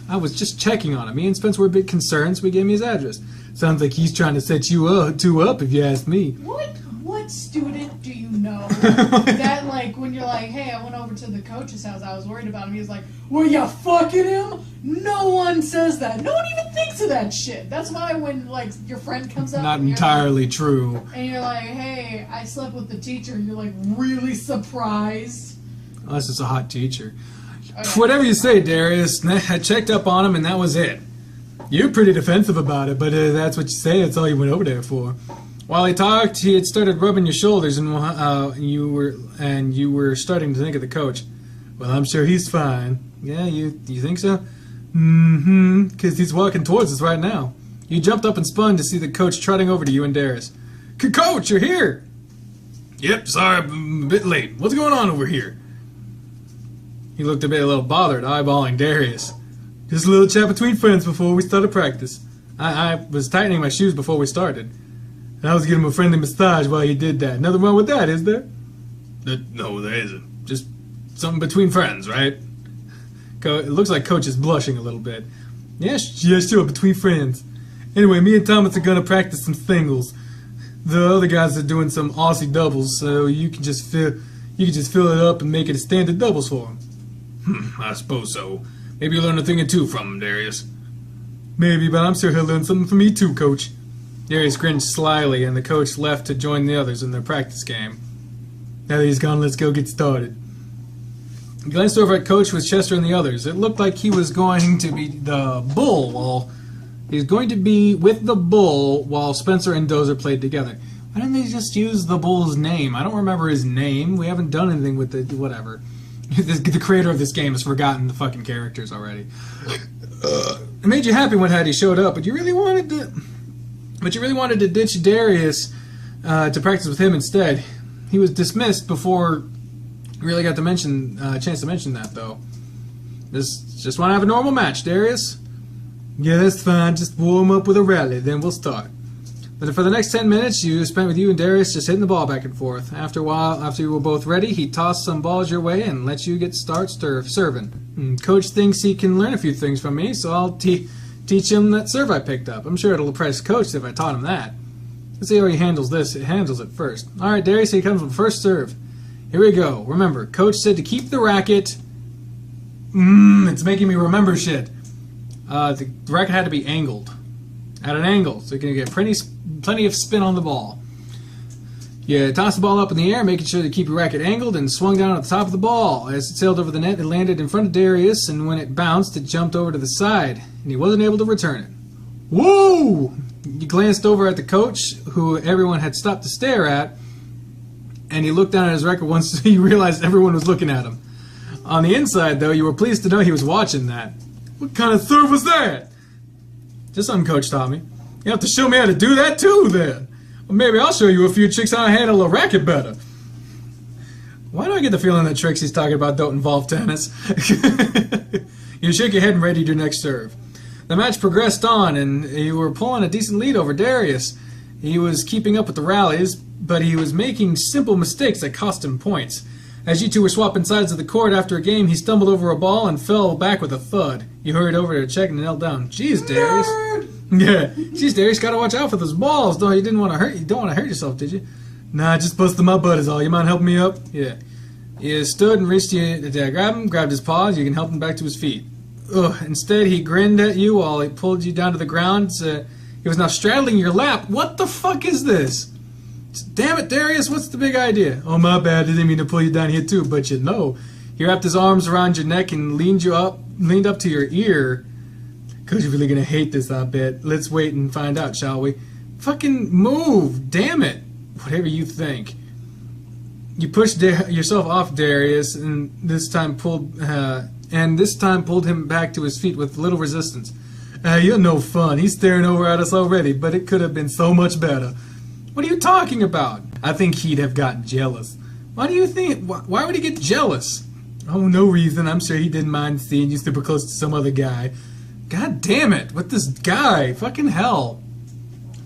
I was just checking on him. Me and Spence were a bit concerned, so we gave me his address. Sounds like he's trying to set you two up, if you ask me. What student do you know that, like, when you're like, hey, I went over to the coach's house, I was worried about him, he was like, were you fucking him? No one says that. No one even thinks of that shit. That's why when, like, your friend comes up Not entirely like, true. And you're like, hey, I slept with the teacher, and you're, like, really surprised. Unless it's a hot teacher. Okay. Whatever you say, Darius. I checked up on him, and that was it. You're pretty defensive about it, but that's what you say. That's all you went over there for. While he talked, he had started rubbing your shoulders, and you were starting to think of the coach. Well, I'm sure he's fine. Yeah, you think so? Mm-hmm. Because he's walking towards us right now. You jumped up and spun to see the coach trotting over to you and Darius. Coach, you're here. Yep. Sorry, I'm a bit late. What's going on over here? He looked a little bothered, eyeballing Darius. Just a little chat between friends before we started practice. I was tightening my shoes before we started. I was giving him a friendly massage while he did that. Nothing wrong with that, is there? No, there isn't. Just something between friends, right? It looks like Coach is blushing a little bit. Yeah, sure, between friends. Anyway, me and Thomas are going to practice some singles. The other guys are doing some Aussie doubles, so you can just fill it up and make it a standard doubles for him. I suppose so. Maybe you'll learn a thing or two from him, Darius. Maybe, but I'm sure he'll learn something from me too, Coach. Darius grinned slyly, and the coach left to join the others in their practice game. Now that he's gone, let's go get started. He glanced over at Coach with Chester and the others. It looked like he was going to be the bull while Spencer and Dozer played together. Why didn't they just use the bull's name? I don't remember his name. We haven't done anything with it. Whatever. The creator of this game has forgotten the fucking characters already. It made you happy when Hattie showed up, but you really wanted to ditch Darius to practice with him instead. He was dismissed before you really got to chance to mention that, though. Just want to have a normal match, Darius? Yeah, that's fine. Just warm up with a rally, then we'll start. But for the next 10 minutes, you spent with you and Darius just hitting the ball back and forth. After a while, after you were both ready, he tossed some balls your way and let you start serving. Coach thinks he can learn a few things from me, so I'll teach him that serve I picked up. I'm sure it'll impress Coach if I taught him that. Let's see how he handles this. It handles it first. All right, Darius, here comes with the first serve. Here we go. Remember, Coach said to keep the racket. It's making me remember shit. The racket had to be angled. At an angle, so you can get plenty of spin on the ball. You toss the ball up in the air, making sure to keep your racket angled, and swung down at the top of the ball. As it sailed over the net, it landed in front of Darius, and when it bounced, it jumped over to the side, and he wasn't able to return it. Whoa! You glanced over at the coach, who everyone had stopped to stare at, and he looked down at his record once he realized everyone was looking at him. On the inside, though, you were pleased to know he was watching that. What kind of serve was that? Just something Coach taught me. You have to show me how to do that too, then. Well, maybe I'll show you a few tricks how to handle a racket better. Why do I get the feeling that tricks he's talking about don't involve tennis? You shake your head and readied your next serve. The match progressed on, and you were pulling a decent lead over Darius. He was keeping up with the rallies, but he was making simple mistakes that cost him points. As you two were swapping sides of the court after a game, he stumbled over a ball and fell back with a thud. You hurried over to check and knelt down. Jeez, Darius. Yeah, jeez, Darius, gotta watch out for those balls. No, you don't want to hurt yourself, did you? Nah, just busted my butt is all. You mind helping me up? Yeah. You stood and reached you to grab him, grabbed his paws. You can help him back to his feet. Ugh. Instead, he grinned at you while he pulled you down to the ground. He was now straddling your lap. What the fuck is this? Damn it, Darius, what's the big idea? Oh, my bad. I didn't mean to pull you down here, too, but you know. He wrapped his arms around your neck and leaned up to your ear. Coach, you're really going to hate this, I bet. Let's wait and find out, shall we? Fucking move. Damn it. Whatever you think. You pushed yourself off Darius, and this time pulled him back to his feet with little resistance. You're no fun. He's staring over at us already, but it could have been so much better. What are you talking about? I think he'd have gotten jealous. Why do you think? Why would he get jealous? Oh, no reason. I'm sure he didn't mind seeing you super close to some other guy. God damn it! With this guy, fucking hell.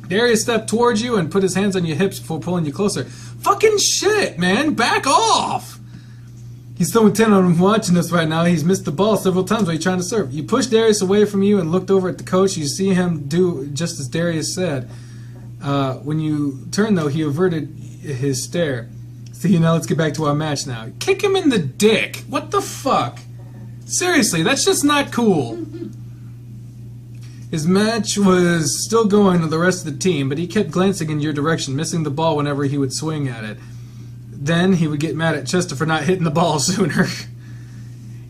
Darius stepped towards you and put his hands on your hips before pulling you closer. Fucking shit, man! Back off! He's so intent on watching us right now, he's missed the ball several times while you're trying to serve. You pushed Darius away from you and looked over at the coach. You see him do just as Darius said. When you turned, though, he averted his stare. See, now let's get back to our match now. Kick him in the dick! What the fuck? Seriously, that's just not cool. His match was still going to the rest of the team, but he kept glancing in your direction, missing the ball whenever he would swing at it. Then he would get mad at Chester for not hitting the ball sooner.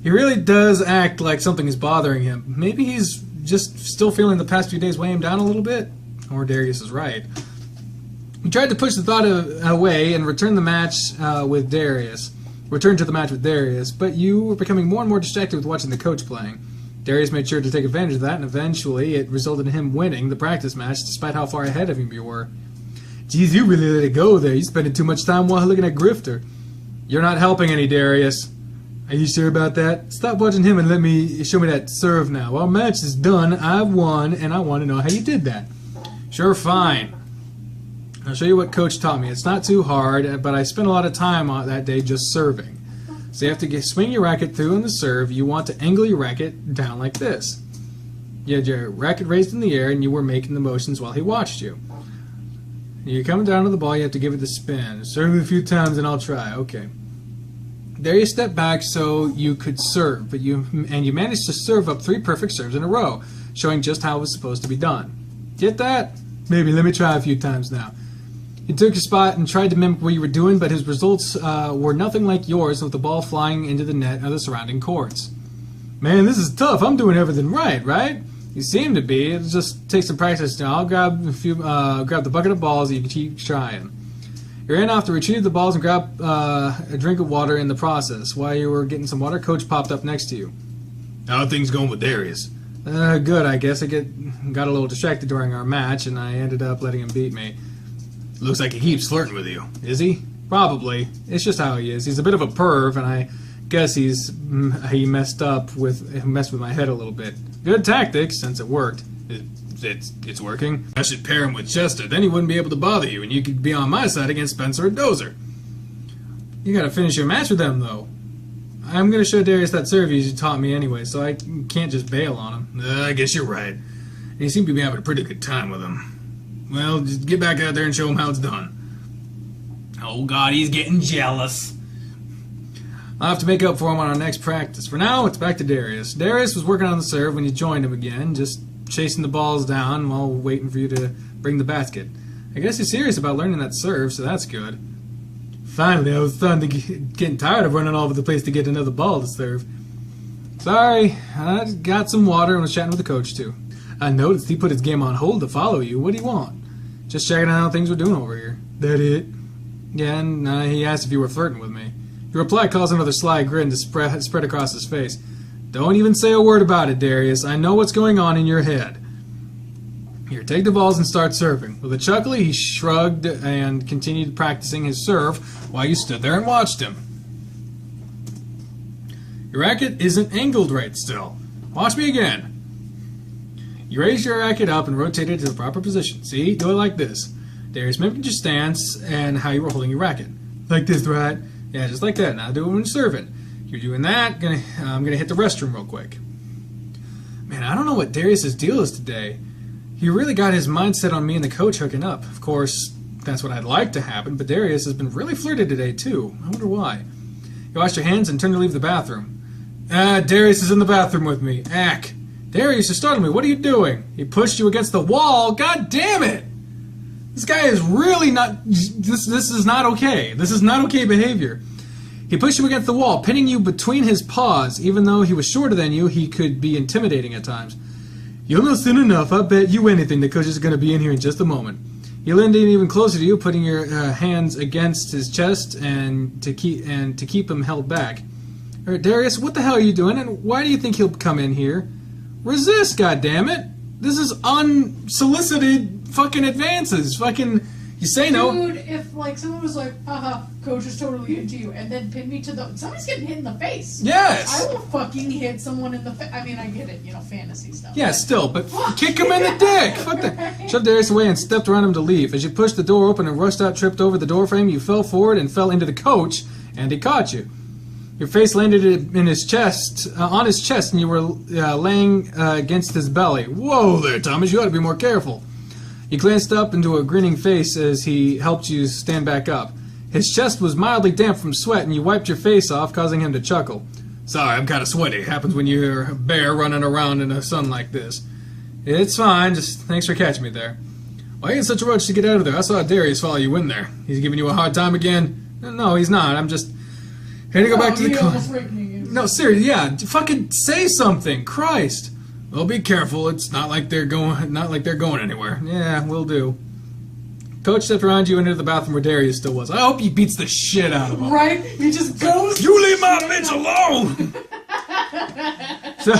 He really does act like something is bothering him. Maybe he's just still feeling the past few days weigh him down a little bit? Or Darius is right. You tried to push the thought away and return to the match with Darius, but you were becoming more and more distracted with watching the coach playing. Darius made sure to take advantage of that, and eventually it resulted in him winning the practice match despite how far ahead of him you were. Geez, you really let it go there. You're spending too much time while looking at Grifter. You're not helping any, Darius. Are you sure about that? Stop watching him and show me that serve now. Our match is done. I've won, and I want to know how you did that. Sure, fine. I'll show you what Coach taught me. It's not too hard, but I spent a lot of time on that day just serving. So you have to swing your racket through in the serve. You want to angle your racket down like this. You had your racket raised in the air, and you were making the motions while he watched you. You're coming down to the ball. You have to give it the spin. Serve it a few times, and I'll try. Okay. There you step back so you could serve, but you managed to serve up 3 perfect serves in a row, showing just how it was supposed to be done. Get that? Maybe. Let me try a few times now. He took your spot and tried to mimic what you were doing, but his results were nothing like yours, with the ball flying into the net or the surrounding courts. Man, this is tough. I'm doing everything right? You seem to be. It'll just take some practice now. I'll grab the bucket of balls. You can keep trying. You ran off to retrieve the balls and grab a drink of water in the process. While you were getting some water, Coach popped up next to you. How are things going with Darius? Good, I guess. I got a little distracted during our match, and I ended up letting him beat me. Looks like he keeps flirting with you. Is he? Probably. It's just how he is. He's a bit of a perv, and I guess he messed with my head a little bit. Good tactics, since it worked. It's working. I should pair him with Chester, then he wouldn't be able to bother you, and you could be on my side against Spencer and Dozer. You gotta finish your match with them, though. I'm gonna show Darius that serve you taught me anyway, so I can't just bail on him. I guess you're right. And you seem to be having a pretty good time with him. Well, just get back out there and show him how it's done. Oh God, he's getting jealous. I'll have to make up for him on our next practice. For now, it's back to Darius. Darius was working on the serve when you joined him again, just chasing the balls down while waiting for you to bring the basket. I guess he's serious about learning that serve, so that's good. Finally, I was starting to getting tired of running all over the place to get another ball to serve. Sorry, I got some water and was chatting with the coach too. I noticed he put his game on hold to follow you. What do you want? Just checking out how things were doing over here. That it? Yeah, and he asked if you were flirting with me. Your reply caused another sly grin to spread across his face. Don't even say a word about it, Darius. I know what's going on in your head. Here, take the balls and start serving. With a chuckle, he shrugged and continued practicing his serve while you stood there and watched him. Your racket isn't angled right still. Watch me again. You raised your racket up and rotated it to the proper position. See? Do it like this. Darius mimicked your stance and how you were holding your racket. Like this, right? Yeah, just like that. Now do it when you're serving. You're doing that. I'm gonna hit the restroom real quick. Man, I don't know what Darius's deal is today. He really got his mindset on me and the coach hooking up. Of course, that's what I'd like to happen, but Darius has been really flirty today, too. I wonder why. You washed your hands and turned to leave the bathroom. Darius is in the bathroom with me. Ack. Darius, you're startling me. What are you doing? He pushed you against the wall. God damn it! This guy is really not... This is not okay. This is not okay behavior. He pushed you against the wall, pinning you between his paws. Even though he was shorter than you, he could be intimidating at times. You're not soon enough. I bet you anything the coach is going to be in here in just a moment. He leaned in even closer to you, putting your hands against his chest and to keep him held back. Darius, what the hell are you doing, and why do you think he'll come in here? Resist, goddammit! This is unsolicited fucking advances. Fucking, you say no. Dude, if like someone was like, haha, coach is totally into you, and then pin me to the... Somebody's getting hit in the face. Yes! I will fucking hit someone in the face. I mean, I get it, fantasy stuff. Yeah, still, but kick him in the dick! Fuck that. Shoved Darius away and stepped around him to leave. As you pushed the door open and rushed out, tripped over the doorframe, you fell forward and fell into the coach, and he caught you. Your face landed in his chest, on his chest, and you were laying against his belly. Whoa there, Thomas, you ought to be more careful. You glanced up into a grinning face as he helped you stand back up. His chest was mildly damp from sweat, and you wiped your face off, causing him to chuckle. Sorry, I'm kind of sweaty. Happens when you're a bear running around in the sun like this. It's fine, just thanks for catching me there. Why are you in such a rush to get out of there? I saw Darius follow you in there. He's giving you a hard time again? No, he's not. I'm just... Here to go back to the car. No, seriously, yeah. Fucking say something, Christ. Well, be careful. It's not like they're going anywhere. Yeah, will do. Coach stepped around you and into the bathroom where Darius still was. I hope he beats the shit out of him. Right? He just goes. You leave my bitch alone. So,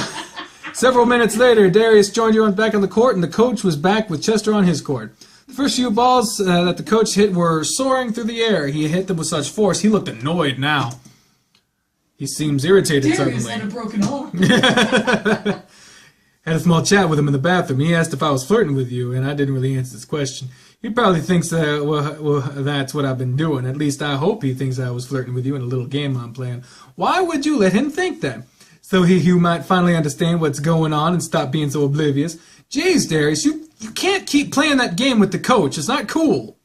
several minutes later, Darius joined you back on the court, and the coach was back with Chester on his court. The first few balls that the coach hit were soaring through the air. He hit them with such force. He looked annoyed now. He seems irritated Darius suddenly. had a broken arm. Had a small chat with him in the bathroom. He asked if I was flirting with you, and I didn't really answer his question. He probably thinks that's what I've been doing. At least I hope he thinks I was flirting with you in a little game I'm playing. Why would you let him think that? So you might finally understand what's going on and stop being so oblivious. Jeez, Darius, you can't keep playing that game with the coach. It's not cool.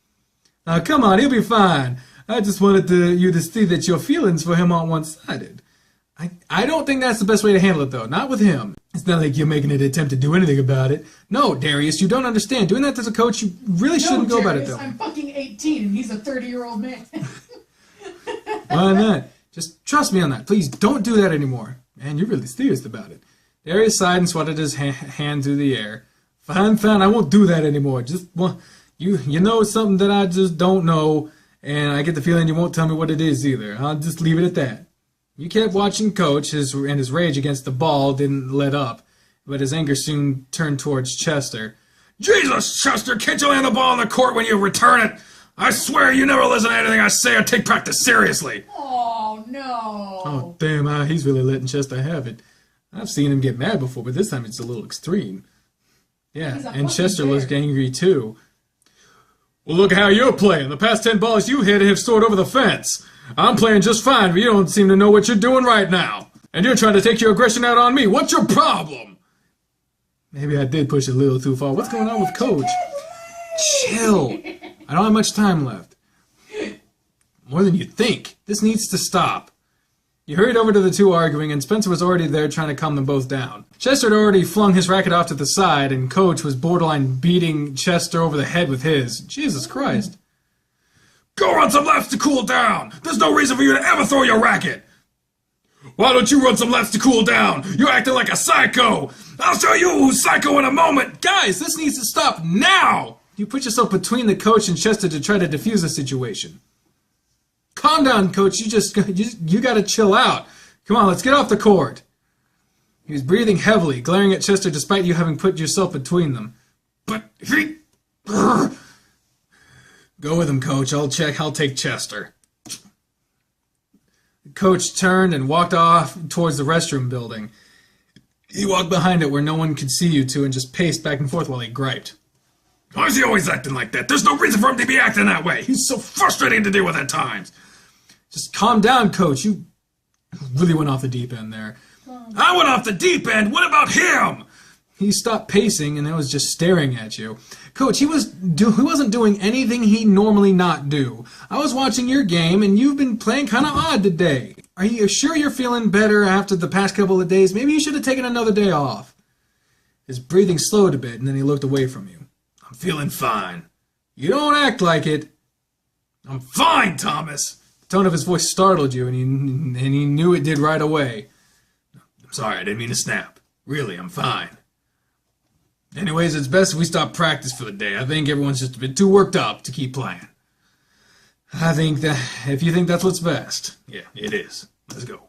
Now, come on, he'll be fine. I just wanted you to see that your feelings for him aren't one-sided. I don't think that's the best way to handle it, though. Not with him. It's not like you're making an attempt to do anything about it. No, Darius, you don't understand. Doing that as a coach, you really shouldn't go about it, though. I'm fucking 18, and he's a 30-year-old man. Why not? Just trust me on that. Please don't do that anymore. Man, you're really serious about it. Darius sighed and swatted his hand through the air. Fine, I won't do that anymore. Just, well, you know something that I just don't know, and I get the feeling you won't tell me what it is either. I'll just leave it at that. You kept watching Coach, and his rage against the ball didn't let up, but his anger soon turned towards Chester. Jesus, Chester, can't you land the ball on the court when you return it? I swear you never listen to anything I say or take practice seriously. Oh, no. Oh, damn, he's really letting Chester have it. I've seen him get mad before, but this time it's a little extreme. Yeah, and Chester was angry too. Well, look how you're playing. The past 10 balls you hit have soared over the fence. I'm playing just fine, but you don't seem to know what you're doing right now. And you're trying to take your aggression out on me. What's your problem? Maybe I did push it a little too far. What's going on with Coach? Chill. I don't have much time left. More than you think. This needs to stop. You hurried over to the two arguing, and Spencer was already there trying to calm them both down. Chester had already flung his racket off to the side, and Coach was borderline beating Chester over the head with his. Jesus Christ. Go run some laps to cool down! There's no reason for you to ever throw your racket! Why don't you run some laps to cool down? You're acting like a psycho! I'll show you who's psycho in a moment! Guys, this needs to stop now! You put yourself between the coach and Chester to try to defuse the situation. Calm down, coach. You gotta chill out. Come on, let's get off the court. He was breathing heavily, glaring at Chester despite you having put yourself between them. But he... Go with him, coach. I'll take Chester. The coach turned and walked off towards the restroom building. He walked behind it where no one could see you two and just paced back and forth while he griped. Why is he always acting like that? There's no reason for him to be acting that way. He's so frustrating to deal with at times. Just calm down, coach. You really went off the deep end there. I went off the deep end? What about him? He stopped pacing and then was just staring at you. Coach, he wasn't doing anything he'd normally not do. I was watching your game and you've been playing kind of odd today. Are you sure you're feeling better after the past couple of days? Maybe you should have taken another day off. His breathing slowed a bit and then he looked away from you. I'm feeling fine. You don't act like it. I'm fine, Thomas. The tone of his voice startled you and he knew it did right away. I'm sorry, I didn't mean to snap. Really, I'm fine. Anyways, it's best if we stop practice for the day. I think everyone's just a bit too worked up to keep playing. I think that if you think that's what's best, yeah, it is. Let's go.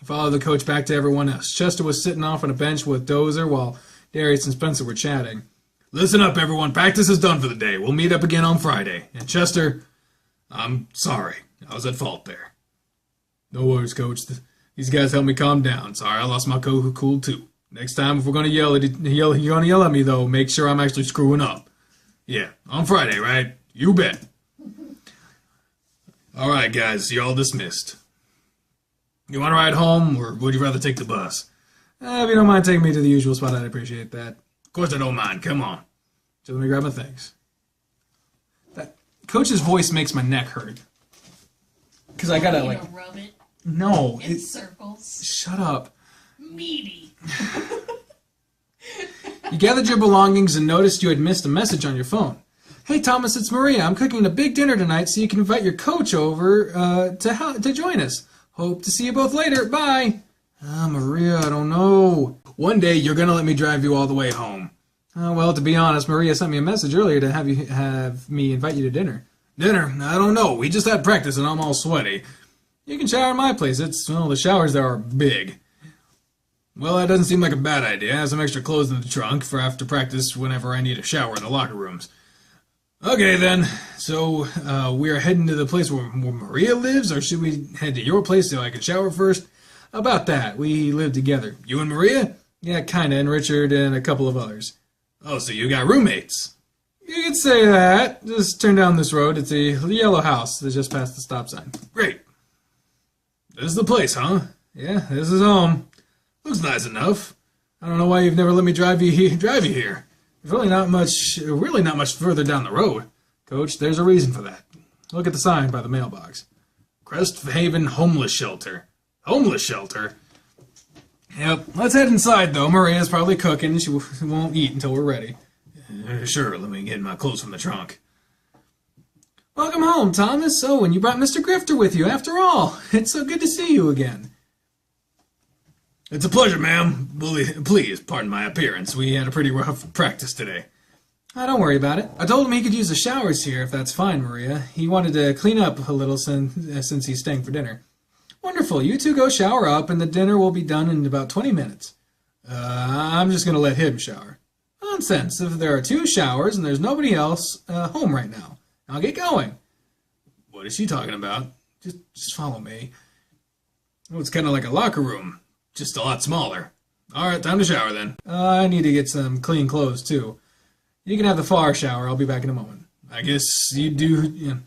Followed the coach back to everyone else. Chester was sitting off on a bench with Dozer while Darius and Spencer were chatting. Listen up, everyone. Practice is done for the day. We'll meet up again on Friday. And Chester, I'm sorry. I was at fault there. No worries, coach. These guys helped me calm down. Sorry, I lost my cool too. Next time, if we're gonna you're gonna yell at me though, make sure I'm actually screwing up. Yeah, on Friday, right? You bet. All right, guys, you're all dismissed. You want to ride home, or would you rather take the bus? If you don't mind taking me to the usual spot, I'd appreciate that. Of course, I don't mind. Come on. Just let me grab my things. That coach's voice makes my neck hurt. Because I gotta like. Rub it. No. In circles. Shut up. Meaty. You gathered your belongings and noticed you had missed a message on your phone. Hey Thomas, it's Maria. I'm cooking a big dinner tonight so you can invite your coach over to join us. Hope to see you both later. Bye. Maria, I don't know. One day you're gonna let me drive you all the way home. Well, to be honest, Maria sent me a message earlier to have me invite you to dinner. Dinner? I don't know. We just had practice and I'm all sweaty. You can shower in my place. The showers there are big. Well, that doesn't seem like a bad idea. I have some extra clothes in the trunk for after practice whenever I need a shower in the locker rooms. Okay, then. So, we're heading to the place where Maria lives, or should we head to your place so I can shower first? About that. We live together. You and Maria? Yeah, kinda, and Richard and a couple of others. Oh, so you got roommates? You could say that. Just turn down this road. It's a yellow house that's just past the stop sign. Great. This is the place, huh? Yeah, this is home. Looks nice enough. I don't know why you've never let me drive you here. It's really not much further down the road. Coach, there's a reason for that. Look at the sign by the mailbox. Crest Haven Homeless Shelter. Homeless shelter? Yep. Let's head inside, though. Maria's probably cooking. She won't eat until we're ready. Sure, let me get my clothes from the trunk. Welcome home, Thomas. Oh, and you brought Mr. Grifter with you, after all. It's so good to see you again. It's a pleasure, ma'am. Please, pardon my appearance. We had a pretty rough practice today. Don't worry about it. I told him he could use the showers here, if that's fine, Maria. He wanted to clean up a little since he's staying for dinner. Wonderful. You two go shower up, and the dinner will be done in about 20 minutes. I'm just going to let him shower. Nonsense. If there are 2 showers and there's nobody else home right now, I'll get going. What is she talking about? Just follow me. Oh, it's kind of like a locker room. Just a lot smaller. Alright, time to shower then. I need to get some clean clothes too. You can have the far shower. I'll be back in a moment. I guess you do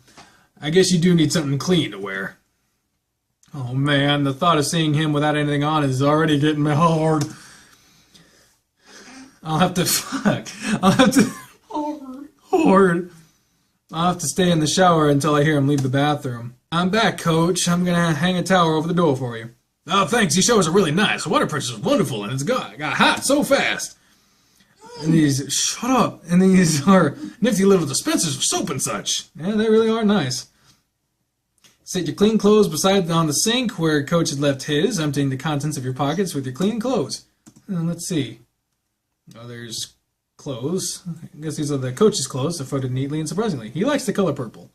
need something clean to wear. Oh man, the thought of seeing him without anything on is already getting me hard. I'll have to stay in the shower until I hear him leave the bathroom. I'm back, Coach. I'm gonna hang a towel over the door for you. Oh, thanks. These showers are really nice. The water pressure is wonderful, and it got hot so fast. And shut up. And these are nifty little dispensers of soap and such. Yeah, they really are nice. Sit your clean clothes beside on the sink where Coach had left his, emptying the contents of your pockets with your clean clothes. Let's see. Oh, there's clothes. I guess these are the coach's clothes. They're folded neatly and surprisingly. He likes the color purple.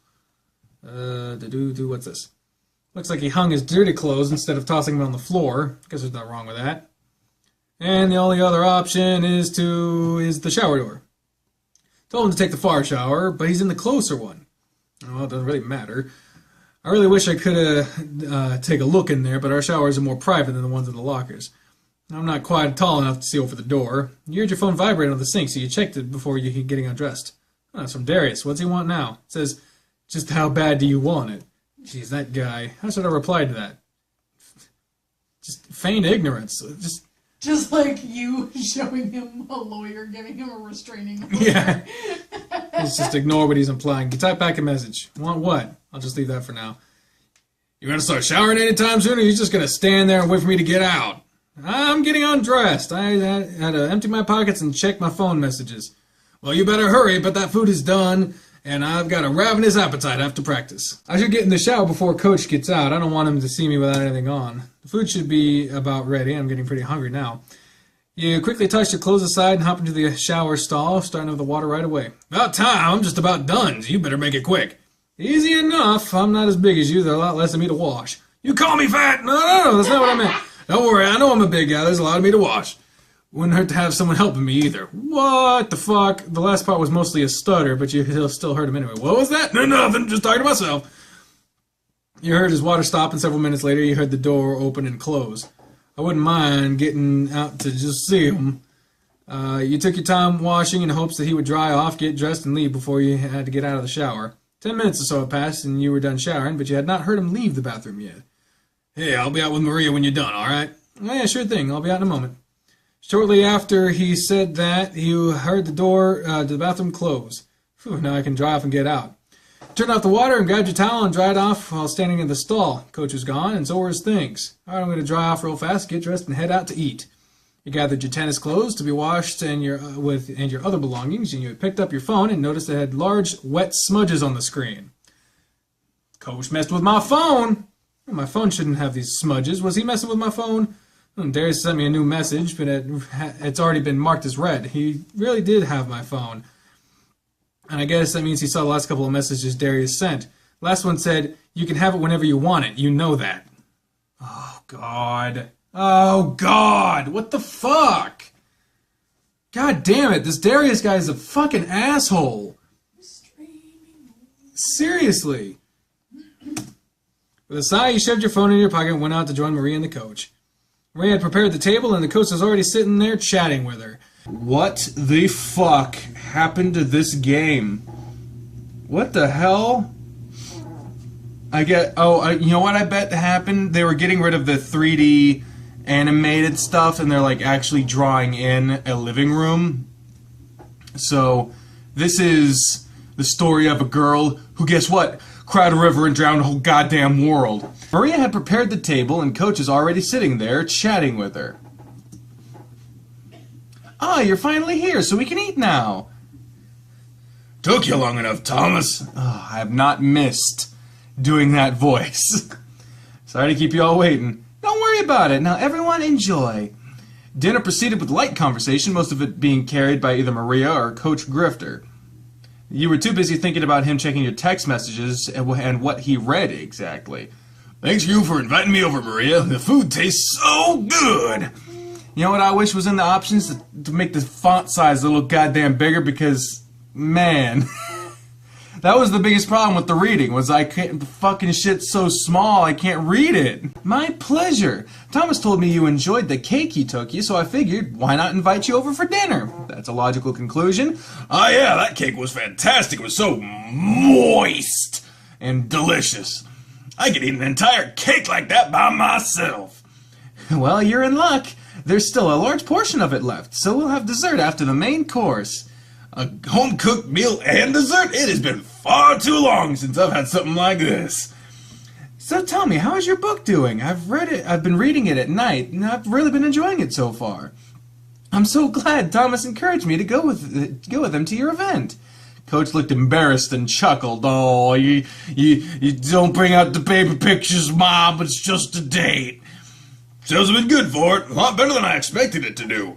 What's this? Looks like he hung his dirty clothes instead of tossing them on the floor. Guess there's nothing wrong with that. And the only other option is the shower door. Told him to take the far shower, but he's in the closer one. Well, it doesn't really matter. I really wish I could take a look in there, but our showers are more private than the ones in the lockers. I'm not quite tall enough to see over the door. You heard your phone vibrate on the sink, so you checked it before you getting undressed. Oh, it's from Darius. What's he want now? It says, just how bad do you want it? Jeez, that guy. How should I reply to that? Just feigned ignorance. Just like you showing him a lawyer, giving him a restraining order. Yeah. Let's just ignore what he's implying. You type back a message. Want what? I'll just leave that for now. You gonna start showering anytime soon, or are you just gonna stand there and wait for me to get out? I'm getting undressed. I had to empty my pockets and check my phone messages. Well, you better hurry, but that food is done, and I've got a ravenous appetite after practice. I should get in the shower before Coach gets out. I don't want him to see me without anything on. The food should be about ready. I'm getting pretty hungry now. You quickly toss your clothes aside and hop into the shower stall, starting with the water right away. About time. I'm just about done, so you better make it quick. Easy enough. I'm not as big as you. There's a lot less of me to wash. You call me fat? No, that's not what I meant. Don't worry, I know I'm a big guy. There's a lot of me to wash. Wouldn't hurt to have someone helping me either. What the fuck? The last part was mostly a stutter, but you still heard him anyway. What was that? No, nothing. Just talking to myself. You heard his water stop, and several minutes later you heard the door open and close. I wouldn't mind getting out to just see him. You took your time washing in hopes that he would dry off, get dressed, and leave before you had to get out of the shower. 10 minutes or so had passed, and you were done showering, but you had not heard him leave the bathroom yet. Hey, I'll be out with Maria when you're done, all right? Oh, yeah, sure thing. I'll be out in a moment. Shortly after he said that, you heard the door to the bathroom close. Phew, now I can dry off and get out. Turned off the water and grabbed your towel and dried off while standing in the stall. Coach was gone, and so were his things. All right, I'm going to dry off real fast, get dressed, and head out to eat. You gathered your tennis clothes to be washed and your other belongings, and you had picked up your phone and noticed it had large, wet smudges on the screen. Coach messed with my phone. Well, my phone shouldn't have these smudges. Was he messing with my phone? Darius sent me a new message, but it's already been marked as read. He really did have my phone. And I guess that means he saw the last couple of messages Darius sent. Last one said, you can have it whenever you want it. You know that. Oh, God. Oh, God. What the fuck? God damn it. This Darius guy is a fucking asshole. Seriously. With a sigh, you shoved your phone in your pocket and went out to join Maria and the coach. Maria had prepared the table, and the coach was already sitting there chatting with her. What the fuck happened to this game? What the hell? You know what I bet happened? They were getting rid of the 3D animated stuff, and they're like actually drawing in a living room. So, this is the story of a girl who, guess what? Cried a river and drowned the whole goddamn world. Maria had prepared the table, and Coach is already sitting there chatting with her. Ah, you're finally here, so we can eat now. Took you long enough, Thomas. Oh, I have not missed doing that voice. Sorry to keep you all waiting. Don't worry about it. Now everyone enjoy. Dinner proceeded with light conversation, most of it being carried by either Maria or Coach Grifter. You were too busy thinking about him checking your text messages and what he read exactly. Thanks you for inviting me over, Maria. The food tastes so good. You know what I wish was in the options? To make the font size a little goddamn bigger, because, man, that was the biggest problem with the reading, was I can't, the fucking shit's so small I can't read it. My pleasure. Thomas told me you enjoyed the cake he took you, so I figured, why not invite you over for dinner? That's a logical conclusion. Oh yeah, that cake was fantastic. It was so moist and delicious. I could eat an entire cake like that by myself. Well, you're in luck. There's still a large portion of it left, so we'll have dessert after the main course. A home-cooked meal and dessert? It has been far too long since I've had something like this. So tell me, how is your book doing? I've read it. I've been reading it at night, and I've really been enjoying it so far. I'm so glad Thomas encouraged me to go with him to your event. Coach looked embarrassed and chuckled. Oh, you don't bring out the baby pictures, Mom. It's just a date. Sounds been good for it. A lot better than I expected it to do.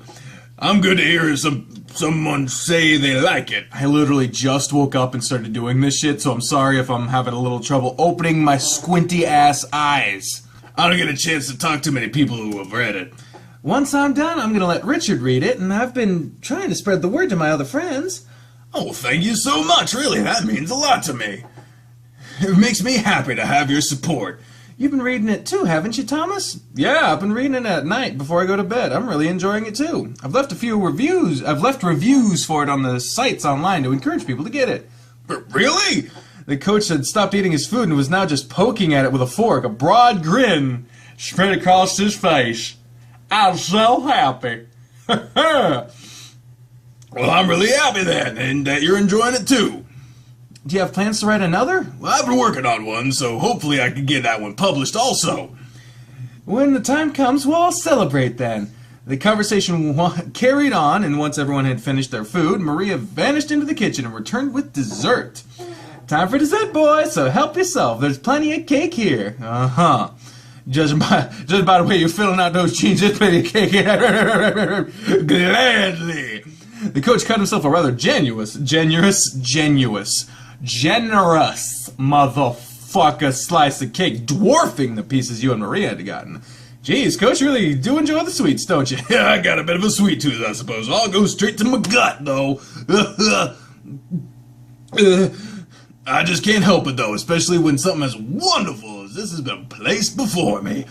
I'm good to hear someone say they like it. I literally just woke up and started doing this shit, so I'm sorry if I'm having a little trouble opening my squinty-ass eyes. I don't get a chance to talk to many people who have read it. Once I'm done, I'm gonna let Richard read it, and I've been trying to spread the word to my other friends. Oh, thank you so much. Really, that means a lot to me. It makes me happy to have your support. You've been reading it too, haven't you, Thomas? Yeah, I've been reading it at night before I go to bed. I'm really enjoying it too. I've left reviews for it on the sites online to encourage people to get it. Really? The coach had stopped eating his food and was now just poking at it with a fork, a broad grin spread across his face. I'm so happy. Well, I'm really happy then, and that you're enjoying it too. Do you have plans to write another? Well, I've been working on one, so hopefully I can get that one published also. When the time comes, we'll all celebrate then. The conversation carried on, and once everyone had finished their food, Maria vanished into the kitchen and returned with dessert. Time for dessert, boys, so help yourself. There's plenty of cake here. Uh-huh. Judging by the way you're filling out those jeans, there's plenty of cake here. Gladly. The coach cut himself a rather generous motherfucker slice of cake, dwarfing the pieces you and Maria had gotten. Jeez, Coach, you really do enjoy the sweets, don't you? Yeah, I got a bit of a sweet tooth, I suppose. I'll go straight to my gut, though. I just can't help it, though, especially when something as wonderful as this has been placed before me.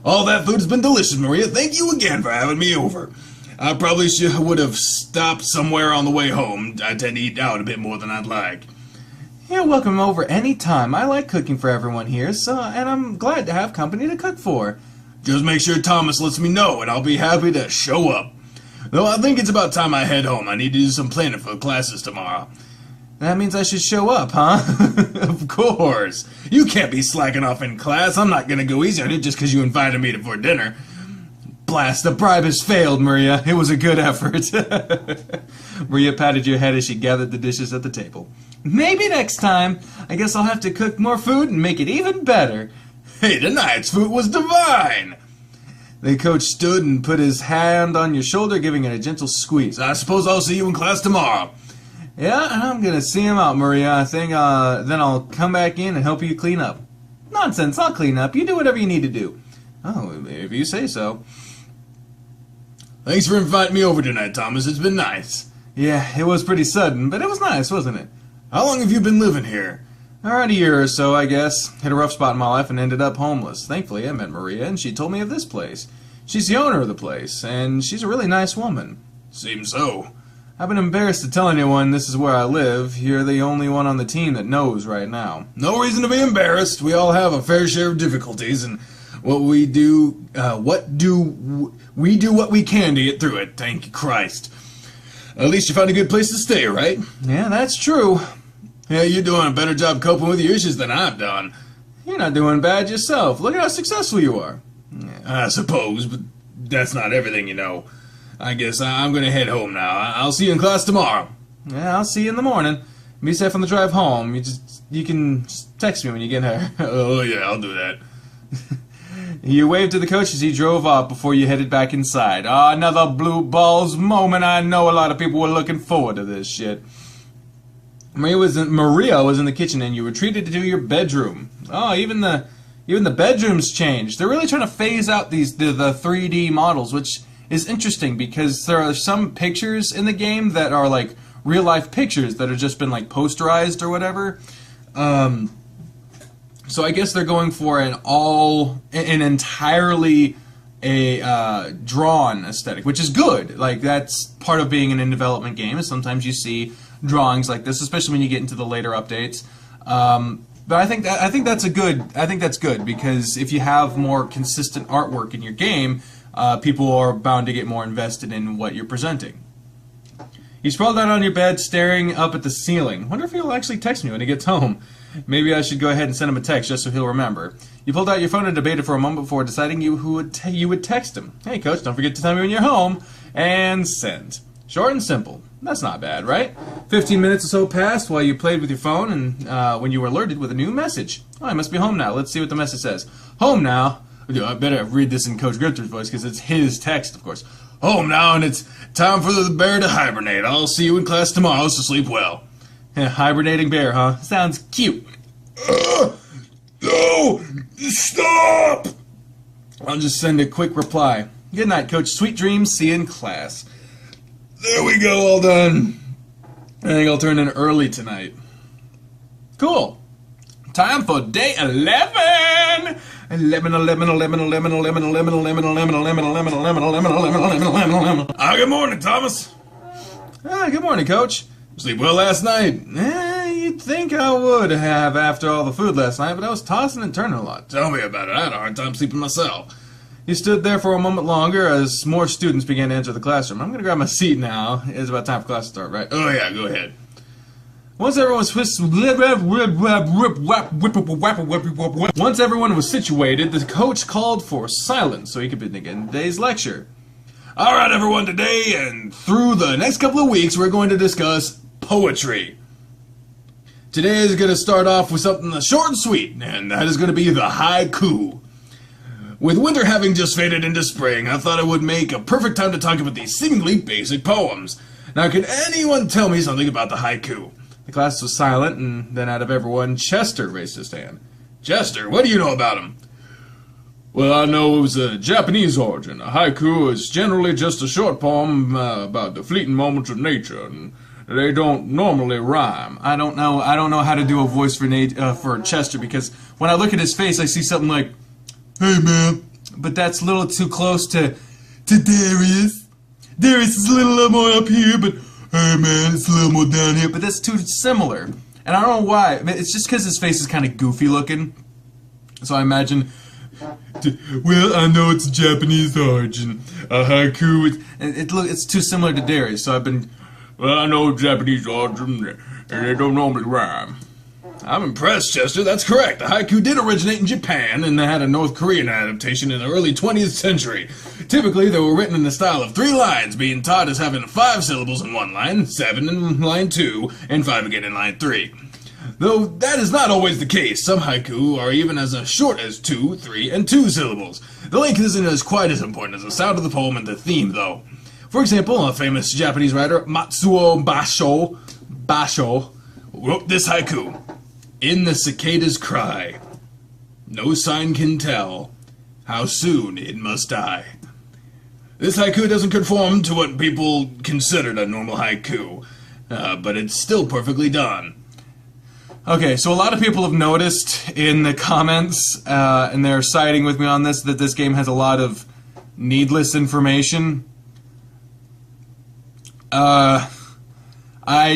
All that food has been delicious, Maria. Thank you again for having me over. I probably would have stopped somewhere on the way home. I tend to eat out a bit more than I'd like. You're welcome over any time. I like cooking for everyone here, and I'm glad to have company to cook for. Just make sure Thomas lets me know, and I'll be happy to show up. Though I think it's about time I head home. I need to do some planning for classes tomorrow. That means I should show up, huh? Of course. You can't be slacking off in class. I'm not going to go easy on you just because you invited me for dinner. Blast, the bribe has failed, Maria. It was a good effort. Maria patted your head as she gathered the dishes at the table. Maybe next time. I guess I'll have to cook more food and make it even better. Hey, tonight's food was divine. The coach stood and put his hand on your shoulder, giving it a gentle squeeze. I suppose I'll see you in class tomorrow. Yeah, I'm gonna see him out, Maria. I think then I'll come back in and help you clean up. Nonsense, I'll clean up. You do whatever you need to do. Oh, if you say so. Thanks for inviting me over tonight, Thomas. It's been nice. Yeah, it was pretty sudden, but it was nice, wasn't it? How long have you been living here? Around a year or so, I guess. Hit a rough spot in my life and ended up homeless. Thankfully, I met Maria, and she told me of this place. She's the owner of the place, and she's a really nice woman. Seems so. I've been embarrassed to tell anyone this is where I live. You're the only one on the team that knows right now. No reason to be embarrassed. We all have a fair share of difficulties, and what we do what we can to get through it. Thank you, Christ. At least you found a good place to stay, right? Yeah, that's true. Yeah, you're doing a better job coping with your issues than I've done. You're not doing bad yourself. Look at how successful you are. I suppose, but that's not everything, you know. I guess I'm going to head home now. I'll see you in class tomorrow. Yeah, I'll see you in the morning. Be safe on the drive home. You can just text me when you get here. Oh, yeah, I'll do that. You waved to the coach as he drove off before you headed back inside. Oh, another blue balls moment. I know a lot of people were looking forward to this shit. Maria was in the kitchen and you retreated to your bedroom. Oh, even the bedrooms changed. They're really trying to phase out the 3D models, which is interesting because there are some pictures in the game that are like real life pictures that have just been like posterized or whatever. So I guess they're going for an entirely drawn aesthetic, which is good. Like that's part of being in a development game. Is sometimes you see drawings like this, especially when you get into the later updates. But I think that's good because if you have more consistent artwork in your game, people are bound to get more invested in what you're presenting. You sprawled out on your bed, staring up at the ceiling. Wonder if he'll actually text me when he gets home. Maybe I should go ahead and send him a text just so he'll remember. You pulled out your phone and debated for a moment before deciding you would text him. Hey, Coach, don't forget to tell me when you're home. And send. Short and simple. That's not bad, right? 15 minutes or so passed while you played with your phone and when you were alerted with a new message. Oh, I must be home now. Let's see what the message says. Home now. I better read this in Coach Grifter's voice because it's his text, of course. Home now, and it's time for the bear to hibernate. I'll see you in class tomorrow, so sleep well. Yeah, hibernating bear, huh? Sounds cute. No! Stop! I'll just send a quick reply. Good night, Coach. Sweet dreams. See you in class. There we go, all done. I think I'll turn in early tonight. Cool. Time for day 11. 11. Ah, good morning, Thomas. Ah, good morning, Coach. Sleep well last night? You'd think I would have after all the food last night, but I was tossing and turning a lot. Tell me about it. I had a hard time sleeping myself. He stood there for a moment longer as more students began to enter the classroom. I'm going to grab my seat now. It's about time for class to start, right? Oh, yeah, go ahead. Once everyone was situated, the coach called for silence so he could begin today's lecture. All right, everyone, today and through the next couple of weeks, we're going to discuss poetry. Today is going to start off with something short and sweet, and that is going to be the haiku. With winter having just faded into spring, I thought it would make a perfect time to talk about these seemingly basic poems. Now, can anyone tell me something about the haiku? The class was silent, and then out of everyone, Chester raised his hand. Chester, what do you know about him? Well, I know it was a Japanese origin. A haiku is generally just a short poem about the fleeting moments of nature, and they don't normally rhyme. I don't know how to do a voice for Chester, because when I look at his face, I see something like, "Hey, man," but that's a little too close to Darius. Darius is a little more up here, but hey, man, it's a little more down here. But that's too similar, and I don't know why. It's just because his face is kind of goofy looking. So I imagine. Well, I know it's Japanese origin. A haiku, it's too similar to Darius, so I've been. Well, I know Japanese origin, and they don't normally rhyme. I'm impressed, Chester. That's correct. The haiku did originate in Japan, and they had a North Korean adaptation in the early 20th century. Typically, they were written in the style of 3 lines, being taught as having 5 syllables in one line, 7 in line 2, and 5 again in line 3. Though that is not always the case. Some haiku are even as short as 2, 3, and 2 syllables. The length isn't quite as important as the sound of the poem and the theme, though. For example, a famous Japanese writer, Matsuo Basho, wrote this haiku. In the cicada's cry, no sign can tell how soon it must die. This haiku doesn't conform to what people considered a normal haiku, but it's still perfectly done. Okay, so a lot of people have noticed in the comments, and they're siding with me on this, that this game has a lot of needless information. I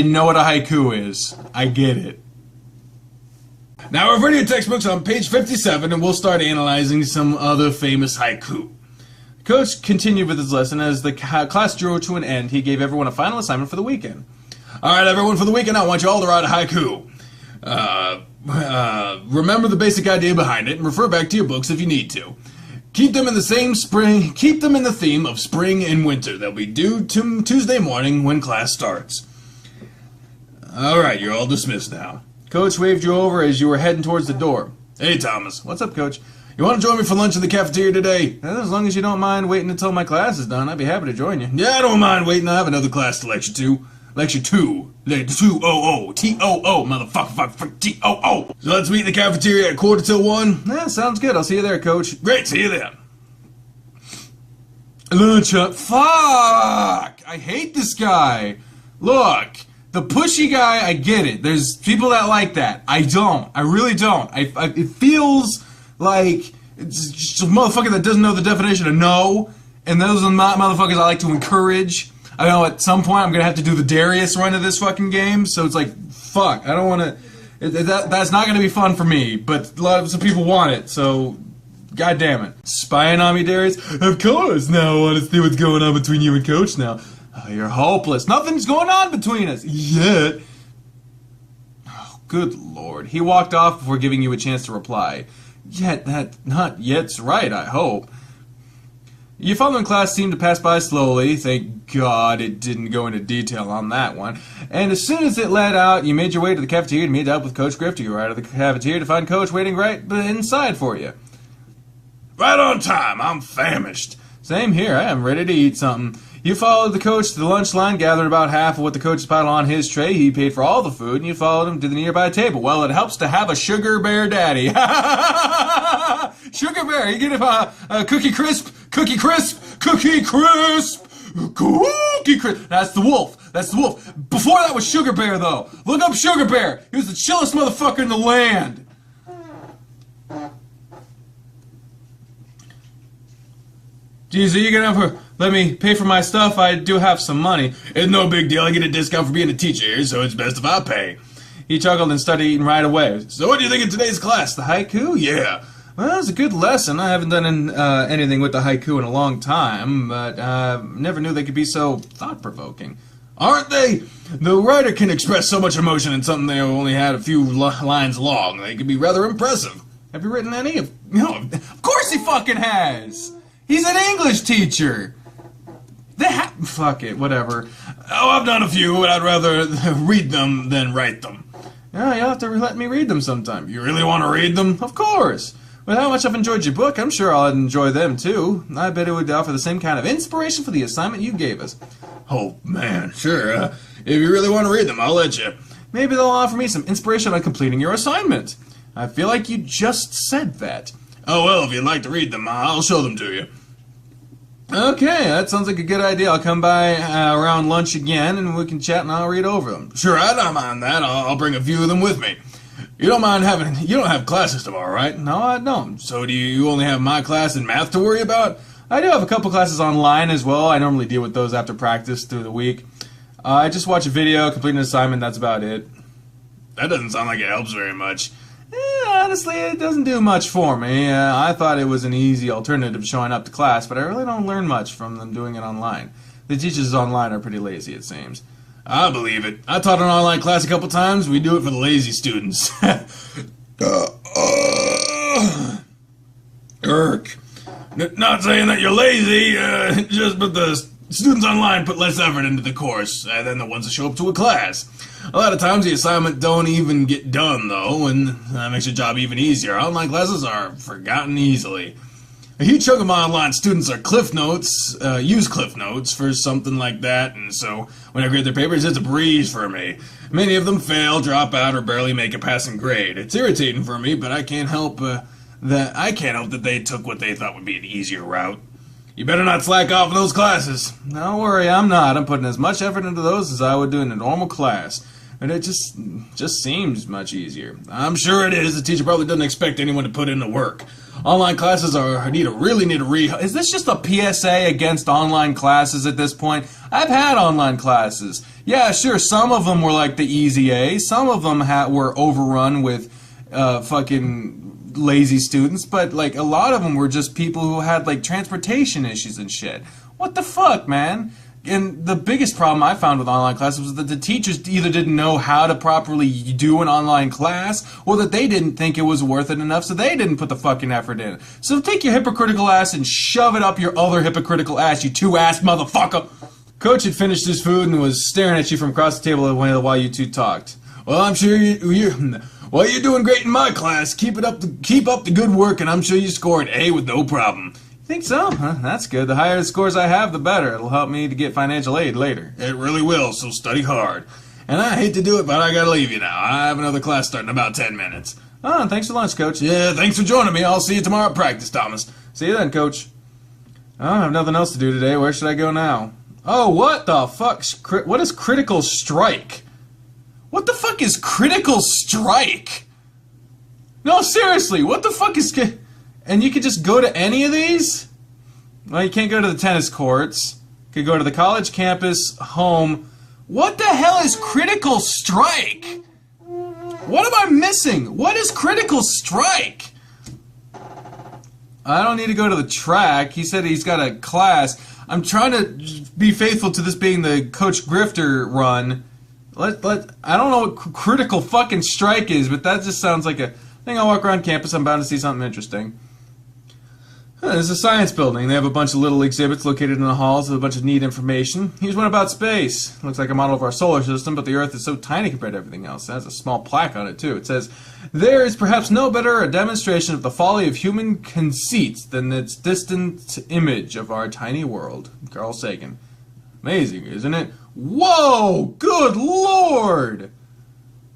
know what a haiku is. I get it. Now refer to your textbooks on page 57, and we'll start analyzing some other famous haiku. Coach continued with his lesson. As the class drew to an end, he gave everyone a final assignment for the weekend. All right, everyone, for the weekend, I want you all to write a haiku. Remember the basic idea behind it, and refer back to your books if you need to. Keep them in the theme of spring and winter. They'll be due Tuesday morning when class starts. All right, you're all dismissed now. Coach waved you over as you were heading towards the door. Hey, Thomas. What's up, Coach? You want to join me for lunch in the cafeteria today? As long as you don't mind waiting until my class is done, I'd be happy to join you. Yeah, I don't mind waiting. I have another class to lecture to. Lecture 2. T-O-O. T-O-O, motherfucker. T-O-O. So let's meet in the cafeteria at 1:45. Yeah, sounds good. I'll see you there, Coach. Great, see you then. Lunch up. Fuck! I hate this guy. Look, the pushy guy, I get it. There's people that like that. I don't. I really don't. It feels like it's just a motherfucker that doesn't know the definition of no, and those are not motherfuckers I like to encourage. I know at some point I'm gonna have to do the Darius run of this fucking game, so it's like, fuck, I don't wanna, that's not gonna be fun for me, but lots of people want it, so, god damn it. Spying on me, Darius? Of course, now I wanna see what's going on between you and Coach now. Oh, you're hopeless. Nothing's going on between us, yet. Oh, good lord. He walked off before giving you a chance to reply. Yet, not yet's right, I hope. Your following class seemed to pass by slowly. Thank God it didn't go into detail on that one. And as soon as it let out, you made your way to the cafeteria to meet up with Coach Grifter. You were out of the cafeteria to find Coach waiting right inside for you. Right on time. I'm famished. Same here. I am ready to eat something. You followed the coach to the lunch line, gathered about half of what the coach piled on his tray. He paid for all the food, and you followed him to the nearby table. Well, it helps to have a sugar bear daddy. Sugar bear, you get a cookie crisp, cookie crisp, cookie crisp, cookie crisp. That's the wolf. That's the wolf. Before that was Sugar Bear, though. Look up Sugar Bear. He was the chillest motherfucker in the land. Geez, are you gonna let me pay for my stuff? I do have some money. It's no big deal. I get a discount for being a teacher here, so it's best if I pay. He chuckled and started eating right away. So what do you think of today's class? The haiku? Yeah. Well, it was a good lesson. I haven't done anything with the haiku in a long time, but never knew they could be so thought-provoking. Aren't they? The writer can express so much emotion in something they only had a few lines long. They can be rather impressive. Have you written any? No, of course he fucking has! He's an English teacher! Fuck it, whatever. Oh, I've done a few, but I'd rather read them than write them. Yeah, you'll have to let me read them sometime. You really want to read them? Of course! With how much I've enjoyed your book, I'm sure I'll enjoy them too. I bet it would offer the same kind of inspiration for the assignment you gave us. Oh, man, sure. If you really want to read them, I'll let you. Maybe they'll offer me some inspiration on completing your assignment. I feel like you just said that. Oh, well, if you'd like to read them, I'll show them to you. Okay, that sounds like a good idea. I'll come by around lunch again, and we can chat, and I'll read over them. Sure, I don't mind that. I'll bring a few of them with me. You don't have classes tomorrow, right? No, I don't. So do you only have my class and math to worry about? I do have a couple classes online as well. I normally deal with those after practice through the week. I just watch a video, complete an assignment, that's about it. That doesn't sound like it helps very much. Honestly, it doesn't do much for me. I thought it was an easy alternative to showing up to class, but I really don't learn much from them doing it online. The teachers online are pretty lazy, it seems. I believe it. I taught an online class a couple times. We do it for the lazy students. Not saying that you're lazy, just but the students online put less effort into the course than the ones that show up to a class. A lot of times the assignment don't even get done, though, and that makes your job even easier. Online classes are forgotten easily. A huge chunk of my online students are Cliff Notes, use Cliff Notes for something like that, and so when I grade their papers, it's a breeze for me. Many of them fail, drop out, or barely make a passing grade. It's irritating for me, but I can't help that they took what they thought would be an easier route. You better not slack off in those classes. Don't worry, I'm not. I'm putting as much effort into those as I would do in a normal class. And it just seems much easier. I'm sure it is. The teacher probably doesn't expect anyone to put in the work. Online classes really need a Is this just a PSA against online classes at this point? I've had online classes. Yeah, sure, some of them were like the easy A. Some of them were overrun with fucking lazy students. But like a lot of them were just people who had like transportation issues and shit. What the fuck, man? And the biggest problem I found with online classes was that the teachers either didn't know how to properly do an online class, or that they didn't think it was worth it enough, so they didn't put the fucking effort in. So take your hypocritical ass and shove it up your other hypocritical ass, you two-ass motherfucker! Coach had finished his food and was staring at you from across the table while you two talked. Well, I'm sure you're doing great in my class. Keep up the good work, and I'm sure you scored A with no problem. Think so? Huh, that's good. The higher the scores I have, the better. It'll help me to get financial aid later. It really will, so study hard. And I hate to do it, but I gotta leave you now. I have another class starting in about 10 minutes. Oh, and thanks for lunch, Coach. Yeah, thanks for joining me. I'll see you tomorrow at practice, Thomas. See you then, Coach. Oh, I have nothing else to do today. Where should I go now? Oh, what the fuck? What is critical strike? What the fuck is critical strike? No, seriously, what the fuck is... And you could just go to any of these? Well, you can't go to the tennis courts. You could go to the college campus, home. What the hell is critical strike? What am I missing? What is critical strike? I don't need to go to the track. He said he's got a class. I'm trying to be faithful to this being the Coach Grifter run. I don't know what critical fucking strike is, but that just sounds like a thing. I'll walk around campus. I'm bound to see something interesting. There's a science building. They have a bunch of little exhibits located in the halls with a bunch of neat information. Here's one about space. Looks like a model of our solar system, but the Earth is so tiny compared to everything else. It has a small plaque on it, too. It says, "There is perhaps no better a demonstration of the folly of human conceits than its distant image of our tiny world." Carl Sagan. Amazing, isn't it? Whoa! Good Lord!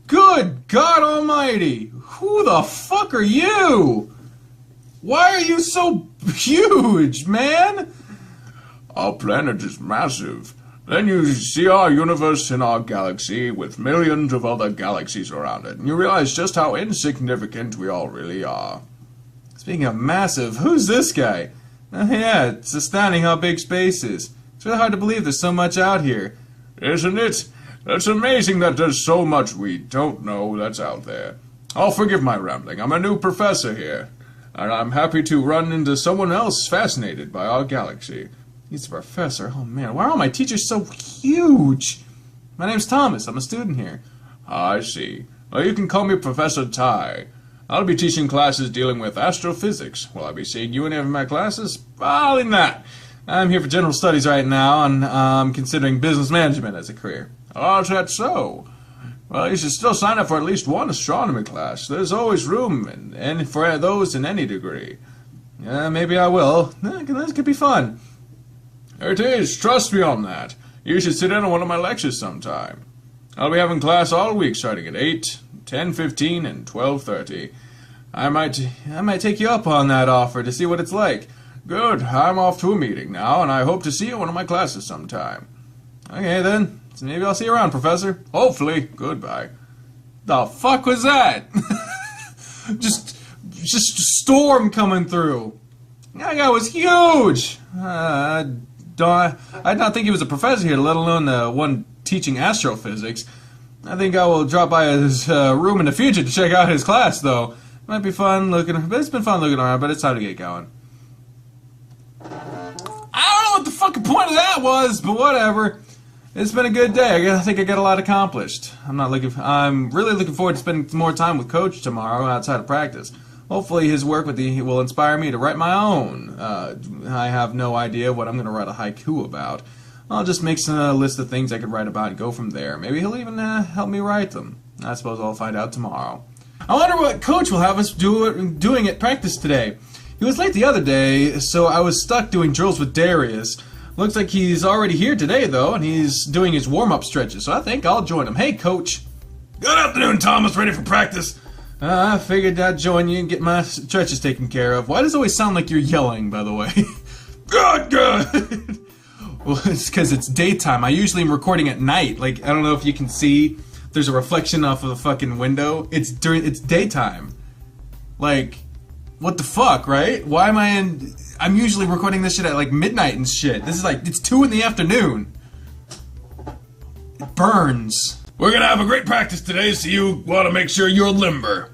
Good God Almighty! Who the fuck are you? Why are you so huge, man? Our planet is massive. Then you see our universe in our galaxy with millions of other galaxies around it, and you realize just how insignificant we all really are. Speaking of massive, who's this guy? Yeah, it's astounding how big space is. It's really hard to believe there's so much out here. Isn't it? It's amazing that there's so much we don't know that's out there. Oh, forgive my rambling. I'm a new professor here, and I'm happy to run into someone else fascinated by our galaxy. He's a professor. Oh man, why are all my teachers so huge? My name's Thomas. I'm a student here. I see. Well, you can call me Professor Ty. I'll be teaching classes dealing with astrophysics. Will I be seeing you in any of my classes? Probably not. I'm here for general studies right now, and I'm considering business management as a career. Oh, is that so? Well, you should still sign up for at least one astronomy class. There's always room and for those in any degree. Yeah, maybe I will. This could be fun. It is. Trust me on that. You should sit in on one of my lectures sometime. I'll be having class all week starting at 8, 10:15, and 12:30. I might take you up on that offer to see what it's like. Good. I'm off to a meeting now, and I hope to see you in one of my classes sometime. Okay, then. So maybe I'll see you around, Professor. Hopefully. Goodbye. The fuck was that? just storm coming through. That guy was huge. I did not think he was a professor here, let alone the one teaching astrophysics. I think I will drop by his room in the future to check out his class, though. Might be fun looking, but it's been fun looking around, but it's time to get going. I don't know what the fucking point of that was, but whatever. It's been a good day. I think I got a lot accomplished. I'm really looking forward to spending more time with Coach tomorrow outside of practice. Hopefully his work will inspire me to write my own. I have no idea what I'm going to write a haiku about. I'll just make a list of things I could write about and go from there. Maybe he'll even help me write them. I suppose I'll find out tomorrow. I wonder what Coach will have us doing at practice today. He was late the other day, so I was stuck doing drills with Darius. Looks like he's already here today, though, and he's doing his warm-up stretches, so I think I'll join him. Hey, Coach. Good afternoon, Thomas. Ready for practice? I figured I'd join you and get my stretches taken care of. Why does it always sound like you're yelling, by the way? Good. Well, it's because it's daytime. I usually am recording at night. Like, I don't know if you can see. There's a reflection off of the fucking window. It's daytime. Like, what the fuck, right? Why am I in... I'm usually recording this shit at like midnight and shit. This is like, it's 2 in the afternoon. It burns. We're gonna have a great practice today, so you want to make sure you're limber.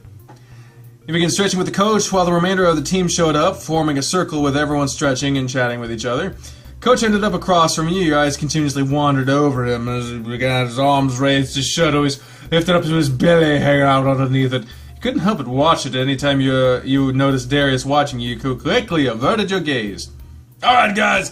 He began stretching with the coach while the remainder of the team showed up, forming a circle with everyone stretching and chatting with each other. Coach ended up across from you. Your eyes continuously wandered over him as he got his arms raised, his shirt always lifted up to his belly, hanging out underneath it. You couldn't help but watch it. Anytime you noticed Darius watching you, quickly averted your gaze. Alright, guys.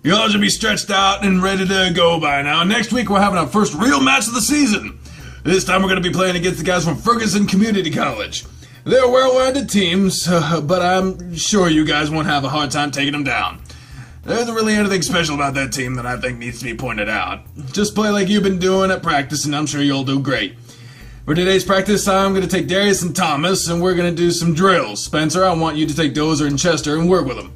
You all should be stretched out and ready to go by now. Next week, we're having our first real match of the season. This time, we're going to be playing against the guys from Ferguson Community College. They're well-rounded teams, but I'm sure you guys won't have a hard time taking them down. There isn't really anything special about that team that I think needs to be pointed out. Just play like you've been doing at practice, and I'm sure you'll do great. For today's practice, I'm going to take Darius and Thomas, and we're going to do some drills. Spencer, I want you to take Dozer and Chester and work with them.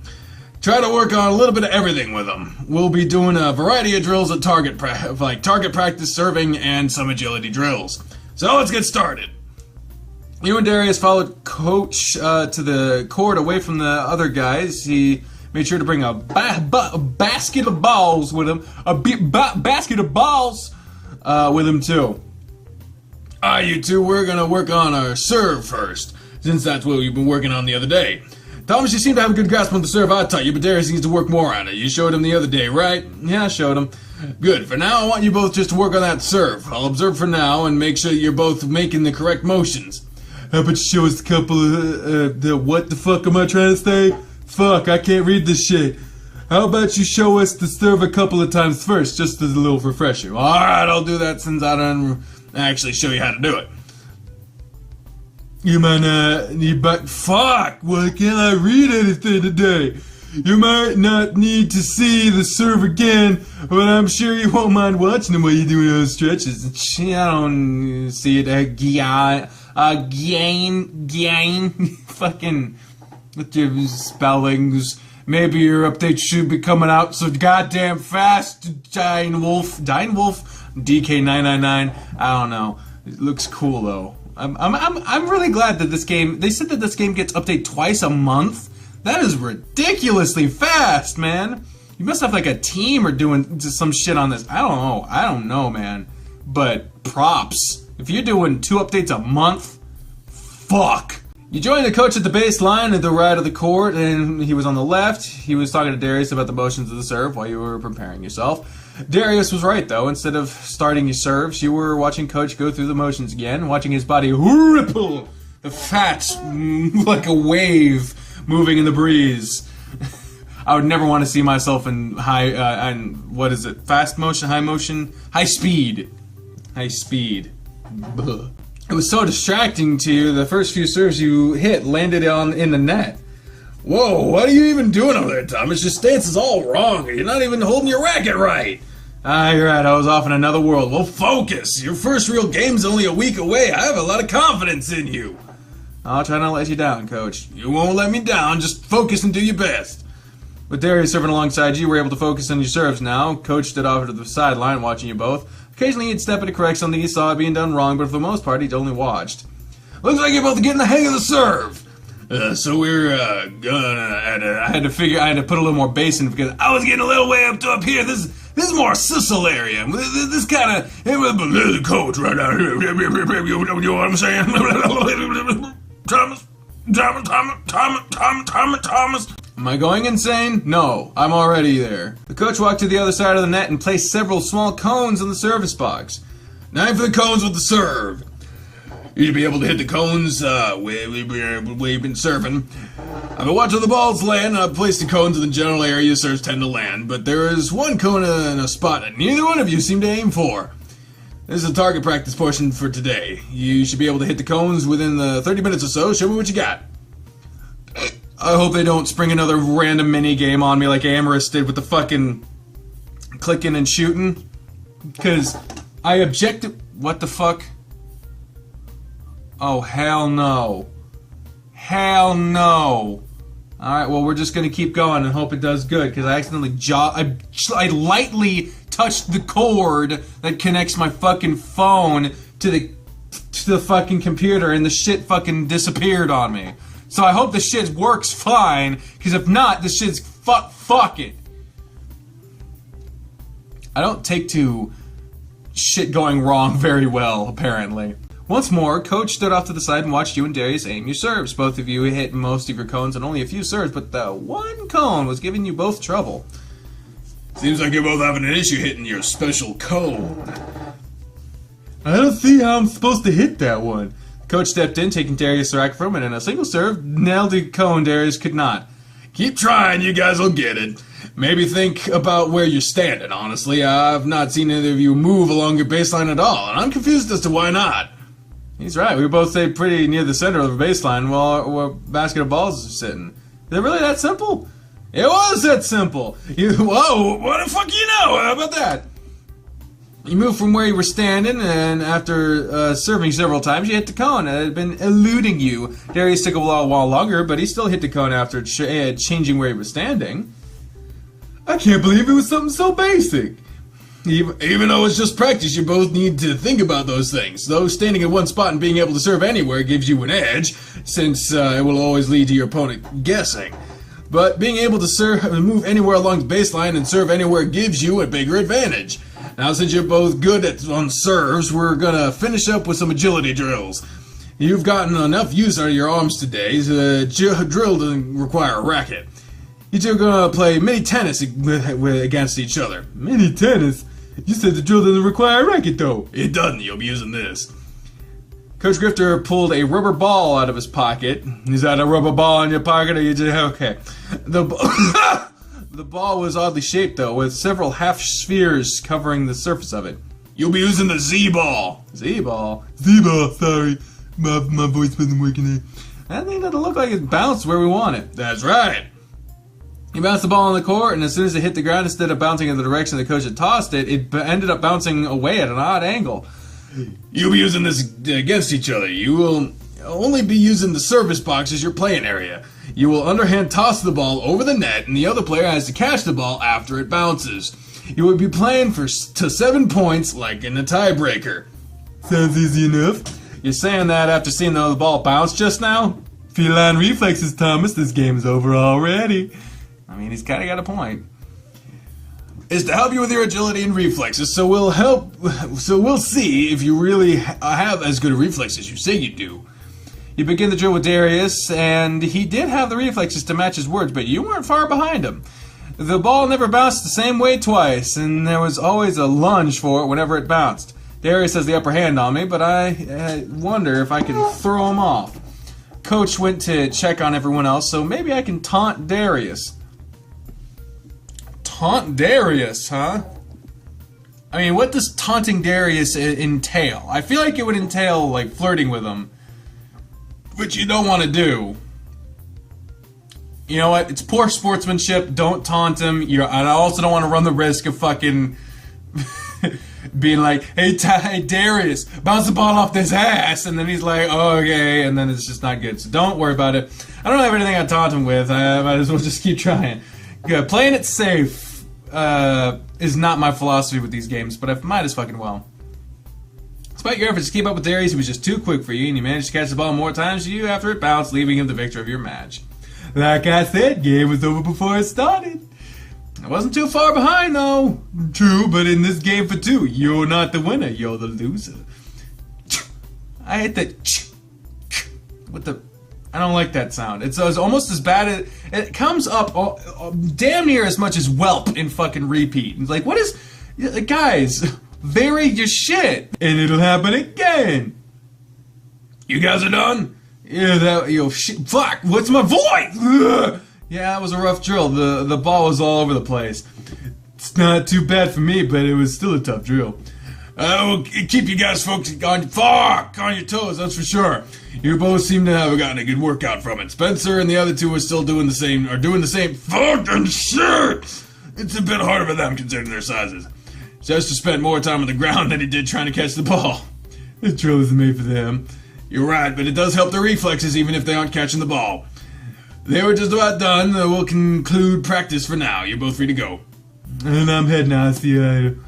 Try to work on a little bit of everything with them. We'll be doing a variety of drills at target practice, serving, and some agility drills. So let's get started. You and Darius followed Coach to the court away from the other guys. He made sure to bring a basket of balls with him. Basket of balls with him, too. You two, we're going to work on our serve first, since that's what you've been working on the other day. Thomas, you seem to have a good grasp on the serve I taught you, but Darius needs to work more on it. You showed him the other day, right? Yeah, I showed him. Good. For now, I want you both just to work on that serve. I'll observe for now and make sure you're both making the correct motions. How about you show us a couple of, what the fuck am I trying to say? Fuck, I can't read this shit. How about you show us the serve a couple of times first, just as a little refresher? Alright, I'll do that since I don't actually show you how to do it. You might fuck, why can't I read anything today? You might not need to see the serve again, but I'm sure you won't mind watching them while you're doing those stretches. I don't see it. Fucking, with your spellings. Maybe your update should be coming out so goddamn fast, Dine Wolf, DK999. I don't know. It looks cool though. I'm really glad that this game. They said that this game gets updated twice a month. That is ridiculously fast, man. You must have like a team or doing some shit on this. I don't know, man. But props. If you're doing 2 updates a month, fuck. You joined the coach at the baseline at the right of the court, and he was on the left. He was talking to Darius about the motions of the serve while you were preparing yourself. Darius was right, though. Instead of starting your serves, you were watching Coach go through the motions again, watching his body ripple, the fat like a wave moving in the breeze. I would never want to see myself in what is it? Fast motion, high motion, high speed. Ugh. It was so distracting to you. The first few serves you hit landed in the net. Whoa, what are you even doing over there, Thomas? Your stance is all wrong. You're not even holding your racket right. You're right. I was off in another world. Well, focus. Your first real game's only a week away. I have a lot of confidence in you. I'll try not to let you down, Coach. You won't let me down. Just focus and do your best. With Darius serving alongside you, were able to focus on your serves now. Coach stood off to the sideline watching you both. Occasionally he'd step in to correct something he saw it being done wrong, but for the most part he'd only watched. Looks like you're both getting the hang of the serve. So we're I had to put a little more bass in because I was getting a little way up here. This is more Sissel area. This kind of coach right out here. You know what I'm saying? Thomas. Am I going insane? No, I'm already there. The coach walked to the other side of the net and placed several small cones on the service box. Now for the cones with the serve. You'd be able to hit the cones where you've been serving. I've been watching the balls land, and I've placed the cones in the general area serves tend to land, but there is one cone in a spot that neither one of you seem to aim for. This is a target practice portion for today. You should be able to hit the cones within the 30 minutes or so. Show me what you got. I hope they don't spring another random mini game on me like Amorous did with the fucking clicking and shooting. Because I objected. What the fuck? Oh, hell no. Hell no. Alright, well, we're just gonna keep going and hope it does good, because I accidentally I lightly touched the cord that connects my fucking phone to the fucking computer, and the shit fucking disappeared on me. So I hope the shit works fine, because if not, this shit's fuck it. I don't take to shit going wrong very well, apparently. Once more, Coach stood off to the side and watched you and Darius aim your serves. Both of you hit most of your cones and only a few serves, but the one cone was giving you both trouble. Seems like you're both having an issue hitting your special cone. I don't see how I'm supposed to hit that one. Coach stepped in, taking Darius' racket from him, and in a single serve, nailed the cone Darius could not. Keep trying, you guys will get it. Maybe think about where you're standing, honestly. I've not seen either of you move along your baseline at all, and I'm confused as to why not. He's right. We both stayed pretty near the center of the baseline while our basket of balls are sitting. Is it really that simple? It was that simple. Whoa, what the fuck you know? How about that? You moved from where you were standing, and after serving several times, you hit the cone. It had been eluding you. Darius took a while longer, but he still hit the cone after changing where he was standing. I can't believe it was something so basic. Even though it's just practice, you both need to think about those things. Though standing in one spot and being able to serve anywhere gives you an edge, since it will always lead to your opponent guessing. But being able to move anywhere along the baseline and serve anywhere gives you a bigger advantage. Now, since you're both good on serves, we're gonna finish up with some agility drills. You've gotten enough use out of your arms today, so the drill doesn't require a racket. You two are gonna play mini tennis against each other. Mini tennis? You said the drill doesn't require a racket, though. It doesn't. You'll be using this. Coach Grifter pulled a rubber ball out of his pocket. Is that a rubber ball in your pocket, or you just okay? The ball was oddly shaped, though, with several half spheres covering the surface of it. You'll be using the Z-ball. Z-ball. Z-ball, sorry. My voice wasn't working there. That thing doesn't look like it bounced where we want it. That's right. He bounced the ball on the court, and as soon as it hit the ground, instead of bouncing in the direction the coach had tossed it, it ended up bouncing away at an odd angle. You'll be using this against each other. You will only be using the service box as your playing area. You will underhand toss the ball over the net, and the other player has to catch the ball after it bounces. You would be playing to 7 points, like in a tiebreaker. Sounds easy enough. You're saying that after seeing the ball bounce just now? Feline reflexes, Thomas. This game's over already. I mean, he's kind of got a point. Is to help you with your agility and reflexes, so we'll see if you really have as good a reflex as you say you do. You begin the drill with Darius, and he did have the reflexes to match his words, but you weren't far behind him. The ball never bounced the same way twice, and there was always a lunge for it whenever it bounced. Darius has the upper hand on me, but I wonder if I can throw him off. Coach went to check on everyone else, so maybe I can taunt Darius. Taunt Darius, huh? I mean, what does taunting Darius entail? I feel like it would entail, like, flirting with him. Which you don't want to do. You know what? It's poor sportsmanship. Don't taunt him. And I also don't want to run the risk of fucking being like, hey, Darius, bounce the ball off this ass. And then he's like, oh, okay. And then it's just not good. So don't worry about it. I don't have anything I taunt him with. I might as well just keep trying. Yeah, playing it safe is not my philosophy with these games, but I might as fucking well. Despite your efforts to keep up with Darius, he was just too quick for you, and you managed to catch the ball more times than you after it bounced, leaving him the victor of your match. Like I said, game was over before it started. I wasn't too far behind, though. True, but in this game for two, you're not the winner, you're the loser. I hate that with the... I don't like that sound. It's almost as bad as... It comes up damn near as much as whelp in fucking repeat. It's like, what is... Guys, vary your shit. And it'll happen again. You guys are done? Yeah, shit. Fuck, what's my voice? Ugh. Yeah, it was a rough drill. The ball was all over the place. It's not too bad for me, but it was still a tough drill. We'll keep you guys focused on your toes, that's for sure. You both seem to have gotten a good workout from it. Spencer and the other two are still doing the same fucking shit! It's a bit harder for them considering their sizes. Chester spent more time on the ground than he did trying to catch the ball. This drill isn't made for them. You're right, but it does help their reflexes even if they aren't catching the ball. They were just about done. We'll conclude practice for now. You're both free to go. And I'm heading out. See you later.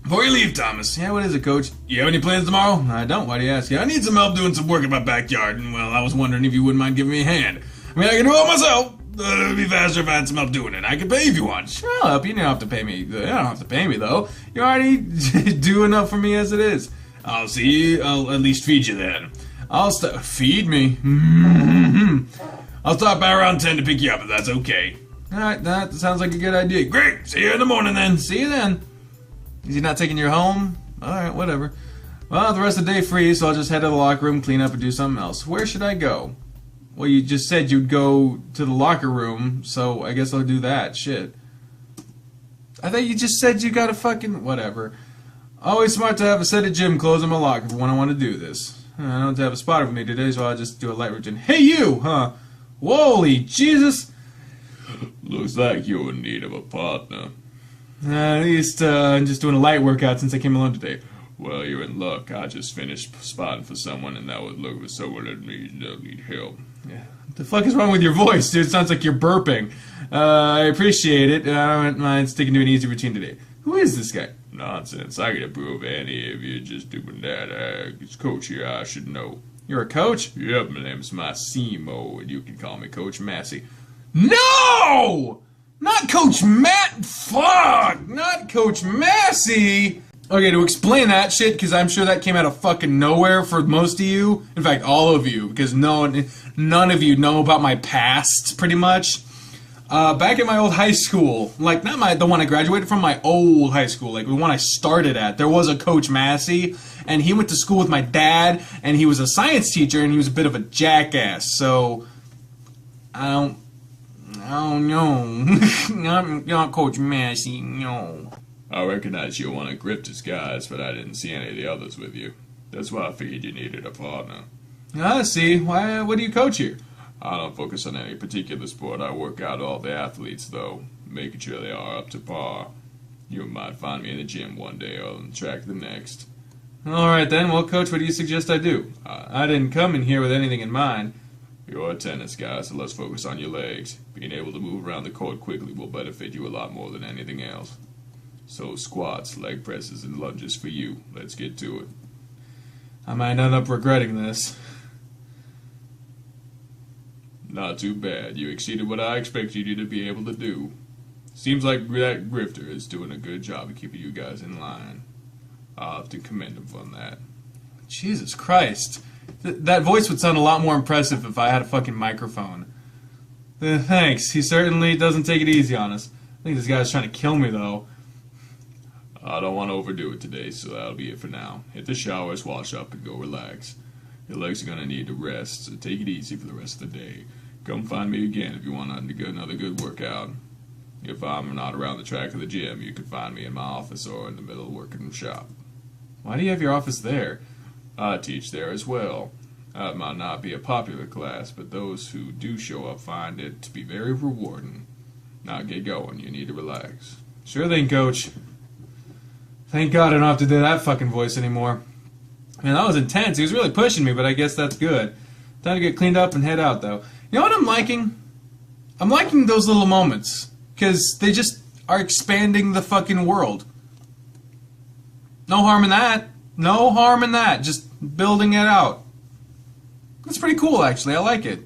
Before you leave, Thomas. Yeah, what is it, Coach? You have any plans tomorrow? I don't. Why do you ask? Yeah, I need some help doing some work in my backyard, and, well, I was wondering if you wouldn't mind giving me a hand. I mean, I can do it all myself. It'd be faster if I had some help doing it. I could pay if you want. Sure, I'll help you. You don't have to pay me. You don't have to pay me, though. You already do enough for me as it is. I'll see. I'll at least feed you then. Feed me? I'll stop by around 10 to pick you up if that's okay. Alright, that sounds like a good idea. Great! See you in the morning then. See you then. Is he not taking you home? Alright, whatever. Well, the rest of the day free, so I'll just head to the locker room, clean up, and do something else. Where should I go? Well, you just said you'd go to the locker room, so I guess I'll do that. Shit. I thought you just said you got a fucking... Whatever. Always smart to have a set of gym clothes in my locker for when I want to do this. I don't have a spotter with me today, so I'll just do a light routine. Hey, you! Huh? Holy Jesus! Looks like you're in need of a partner. At least I'm just doing a light workout since I came alone today. Well, you're in luck. I just finished spotting for someone, and that would look for someone that need help. Yeah. What the fuck is wrong with your voice, dude? It sounds like you're burping. I appreciate it. I don't mind sticking to an easy routine today. Who is this guy? Nonsense. I can approve any of you just doing that. It's Coach here. I should know. You're a coach? Yep, my name's Massimo, and you can call me Coach Massey. No! Not Coach Matt. Fuck! Not Coach Massey! Okay, to explain that shit, because I'm sure that came out of fucking nowhere for most of you. In fact, all of you, because none of you know about my past, pretty much. Back at my old high school, like not the one I graduated from, my old high school, like the one I started at, there was a Coach Massey, and he went to school with my dad, and he was a science teacher, and he was a bit of a jackass. So I don't know. Not Coach Massey, no. I recognize you're one of Grifter's guys, but I didn't see any of the others with you. That's why I figured you needed a partner. I see. Why? What do you coach here? I don't focus on any particular sport. I work out all the athletes, though, making sure they are up to par. You might find me in the gym one day or on the track the next. All right then. Well, Coach, what do you suggest I do? I didn't come in here with anything in mind. You're a tennis guy, so let's focus on your legs. Being able to move around the court quickly will benefit you a lot more than anything else. So squats, leg presses, and lunges for you. Let's get to it. I might end up regretting this. Not too bad. You exceeded what I expected you to be able to do. Seems like that Grifter is doing a good job of keeping you guys in line. I'll have to commend him on that. Jesus Christ. That voice would sound a lot more impressive if I had a fucking microphone. Thanks. He certainly doesn't take it easy on us. I think this guy's trying to kill me, though. I don't want to overdo it today, so that'll be it for now. Hit the showers, wash up, and go relax. Your legs are going to need to rest, so take it easy for the rest of the day. Come find me again if you want another good workout. If I'm not around the track of the gym, you can find me in my office or in the middle of working in the shop. Why do you have your office there? I teach there as well. It might not be a popular class, but those who do show up find it to be very rewarding. Now get going, you need to relax. Sure thing, Coach. Thank God I don't have to do that fucking voice anymore. Man, that was intense. He was really pushing me, but I guess that's good. Time to get cleaned up and head out, though. You know what I'm liking? I'm liking those little moments. Because they just are expanding the fucking world. No harm in that. No harm in that. Just building it out. That's pretty cool, actually. I like it.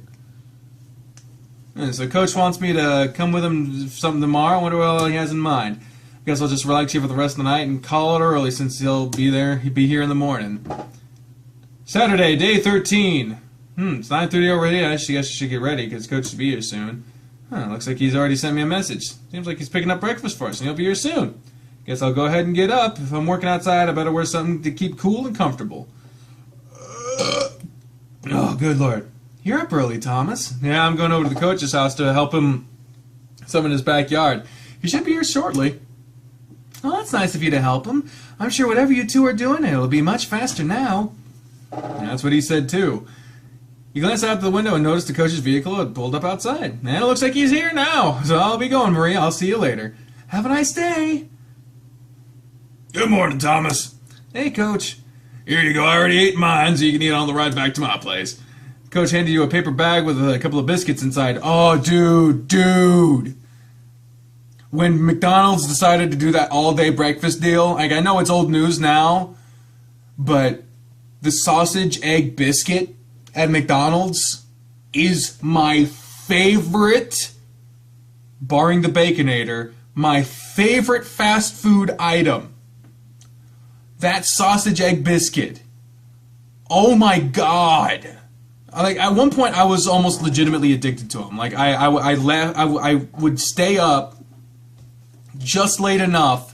And so Coach wants me to come with him for something tomorrow. I wonder what he has in mind. I guess I'll just relax here for the rest of the night and call it early since he'll be there. He'll be here in the morning. Saturday, day 13. It's 9:30 already. I guess you should get ready because Coach should be here soon. Looks like he's already sent me a message. Seems like he's picking up breakfast for us and he'll be here soon. Guess I'll go ahead and get up. If I'm working outside, I better wear something to keep cool and comfortable. Oh, good Lord. You're up early, Thomas. Yeah, I'm going over to the coach's house to help him some in his backyard. He should be here shortly. Oh, that's nice of you to help him. I'm sure whatever you two are doing, it'll be much faster now. Yeah, that's what he said, too. You glance out the window and notice the coach's vehicle had pulled up outside. And it looks like he's here now. So I'll be going, Maria. I'll see you later. Have a nice day. Good morning, Thomas. Hey, Coach. Here you go. I already ate mine, so you can eat it on the ride back to my place. Coach handed you a paper bag with a couple of biscuits inside. Oh, dude. When McDonald's decided to do that all-day breakfast deal, like, I know it's old news now, but the sausage egg biscuit at McDonald's is my favorite, barring the Baconator, my favorite fast food item. That sausage egg biscuit. Oh my God. Like, at one point I was almost legitimately addicted to them. Like, I would stay up just late enough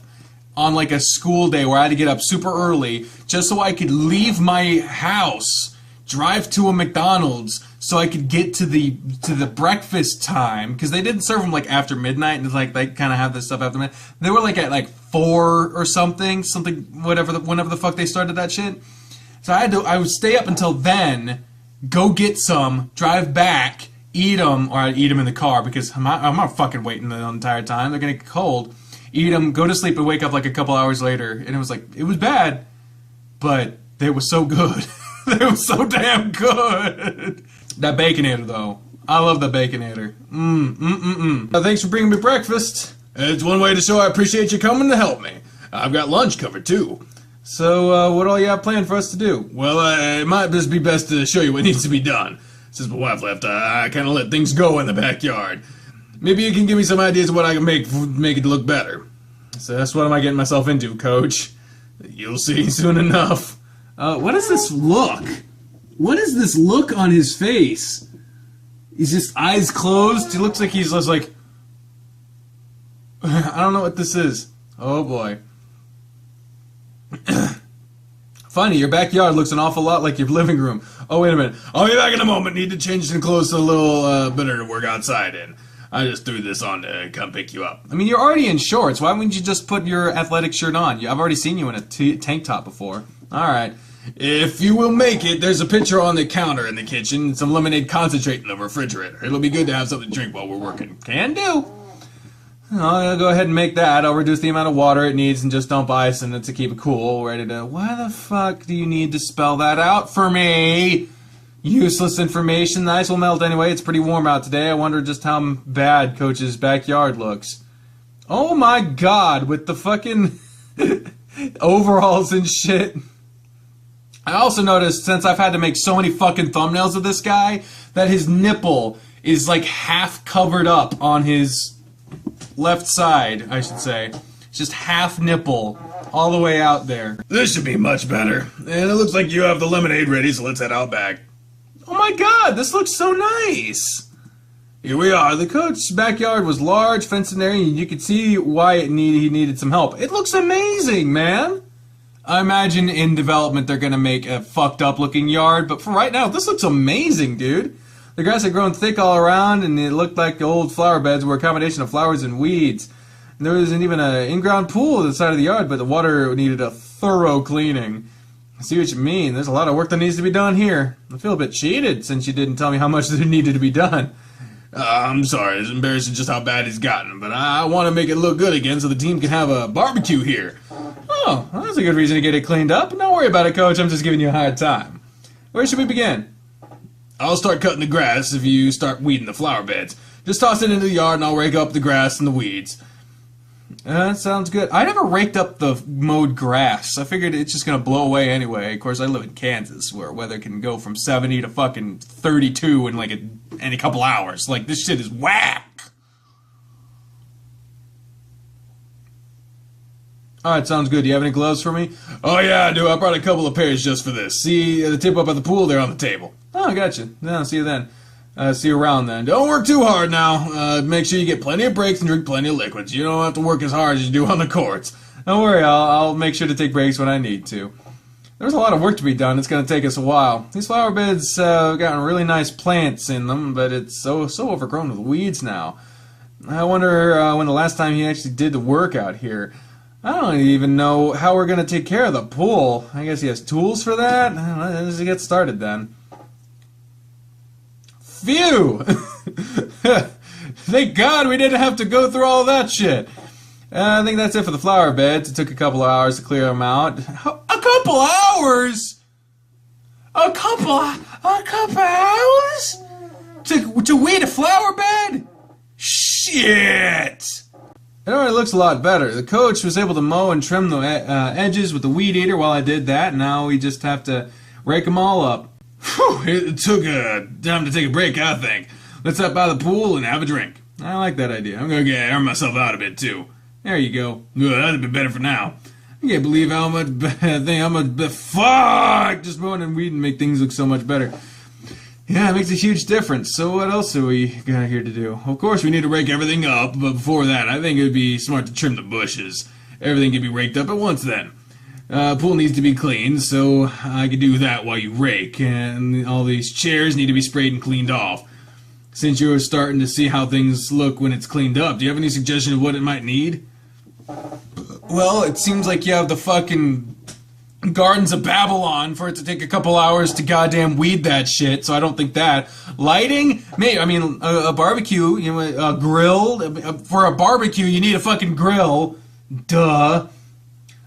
on like a school day where I had to get up super early just so I could leave my house, drive to a McDonald's so I could get to the breakfast time, because they didn't serve them like after midnight, and it's like they kind of have this stuff after midnight. They were like at like 4 or something whenever the fuck they started that shit. So I would stay up until then, go get some, drive back, eat them, or I'd eat them in the car because I'm not fucking waiting the entire time. They're gonna get cold. Eat them, go to sleep, and wake up like a couple hours later, and it was bad, but they were so good. They were so damn good. That Baconator, though. I love the Baconator. Thanks for bringing me breakfast. It's one way to show I appreciate you coming to help me. I've got lunch covered, too. So, what all you have planned for us to do? Well, it might just be best to show you what needs to be done. Since my wife left, I kind of let things go in the backyard. Maybe you can give me some ideas of what I can make it look better. So that's what am I getting myself into, Coach? You'll see soon enough. What is this look? What is this look on his face? He's just eyes closed. He looks like he's just like, I don't know what this is. Oh boy. Funny, your backyard looks an awful lot like your living room. Oh, wait a minute. I'll be back in a moment. Need to change some clothes to a little better to work outside in. I just threw this on to come pick you up. I mean, you're already in shorts. Why wouldn't you just put your athletic shirt on? I've already seen you in a tank top before. Alright. If you will make it, there's a pitcher on the counter in the kitchen, some lemonade concentrate in the refrigerator. It'll be good to have something to drink while we're working. Can do. I'll go ahead and make that. I'll reduce the amount of water it needs and just dump ice in it to keep it cool. Ready to... Why the fuck do you need to spell that out for me? Useless information. The ice will melt anyway. It's pretty warm out today. I wonder just how bad Coach's backyard looks. Oh my god, with the fucking overalls and shit. I also noticed, since I've had to make so many fucking thumbnails of this guy, that his nipple is like half covered up on his left side, I should say. It's just half nipple all the way out there. This should be much better. And it looks like you have the lemonade ready, so let's head out back. Oh my god, this looks so nice! Here we are. The Coach's backyard was large, fenced in area, and you could see why he needed some help. It looks amazing, man! I imagine in development they're gonna make a fucked up looking yard, but for right now, this looks amazing, dude. The grass had grown thick all around, and it looked like the old flower beds were a combination of flowers and weeds. And there wasn't even an in-ground pool at the side of the yard, but the water needed a thorough cleaning. I see what you mean. There's a lot of work that needs to be done here. I feel a bit cheated since you didn't tell me how much there needed to be done. I'm sorry, it's embarrassing just how bad it's gotten, but I want to make it look good again so the team can have a barbecue here. Oh, well, that's a good reason to get it cleaned up. Don't worry about it, Coach. I'm just giving you a hard time. Where should we begin? I'll start cutting the grass if you start weeding the flower beds. Just toss it into the yard and I'll rake up the grass and the weeds. That sounds good. I never raked up the mowed grass. I figured it's just gonna blow away anyway. Of course, I live in Kansas, where weather can go from 70 to fucking 32 in like in a couple hours. Like, this shit is whack! Alright, sounds good. Do you have any gloves for me? Oh yeah, I do. I brought a couple of pairs just for this. See the tip up at the pool? They're on the table. Oh, I gotcha. Yeah, see you then. See you around then. Don't work too hard now. Make sure you get plenty of breaks and drink plenty of liquids. You don't have to work as hard as you do on the courts. Don't worry, I'll make sure to take breaks when I need to. There's a lot of work to be done. It's going to take us a while. These flower beds have gotten really nice plants in them, but it's so overgrown with weeds now. I wonder when the last time he actually did the work out here. I don't even know how we're going to take care of the pool. I guess he has tools for that? Let's get started then. Phew! Thank God we didn't have to go through all that shit. I think that's it for the flower beds. It took a couple of hours to clear them out. A couple hours? A couple hours? To weed a flower bed? Shit! It already looks a lot better. The Coach was able to mow and trim the edges with the weed eater while I did that. Now we just have to rake them all up. Whew, it took time to take a break, I think. Let's up by the pool and have a drink. I like that idea. I'm gonna air myself out a bit, too. There you go. That'd be better for now. I can't believe how much fuck! Just mowing and weeding make things look so much better. Yeah, it makes a huge difference. So what else are we got here to do? Of course, we need to rake everything up, but before that, I think it would be smart to trim the bushes. Everything can be raked up at once then. Pool needs to be cleaned, so I could do that while you rake, and all these chairs need to be sprayed and cleaned off. Since you're starting to see how things look when it's cleaned up, do you have any suggestion of what it might need? Well, it seems like you have the fucking Gardens of Babylon for it to take a couple hours to goddamn weed that shit, so I don't think that. Lighting? Maybe, I mean, a barbecue, you know, a grill. For a barbecue, you need a fucking grill. Duh.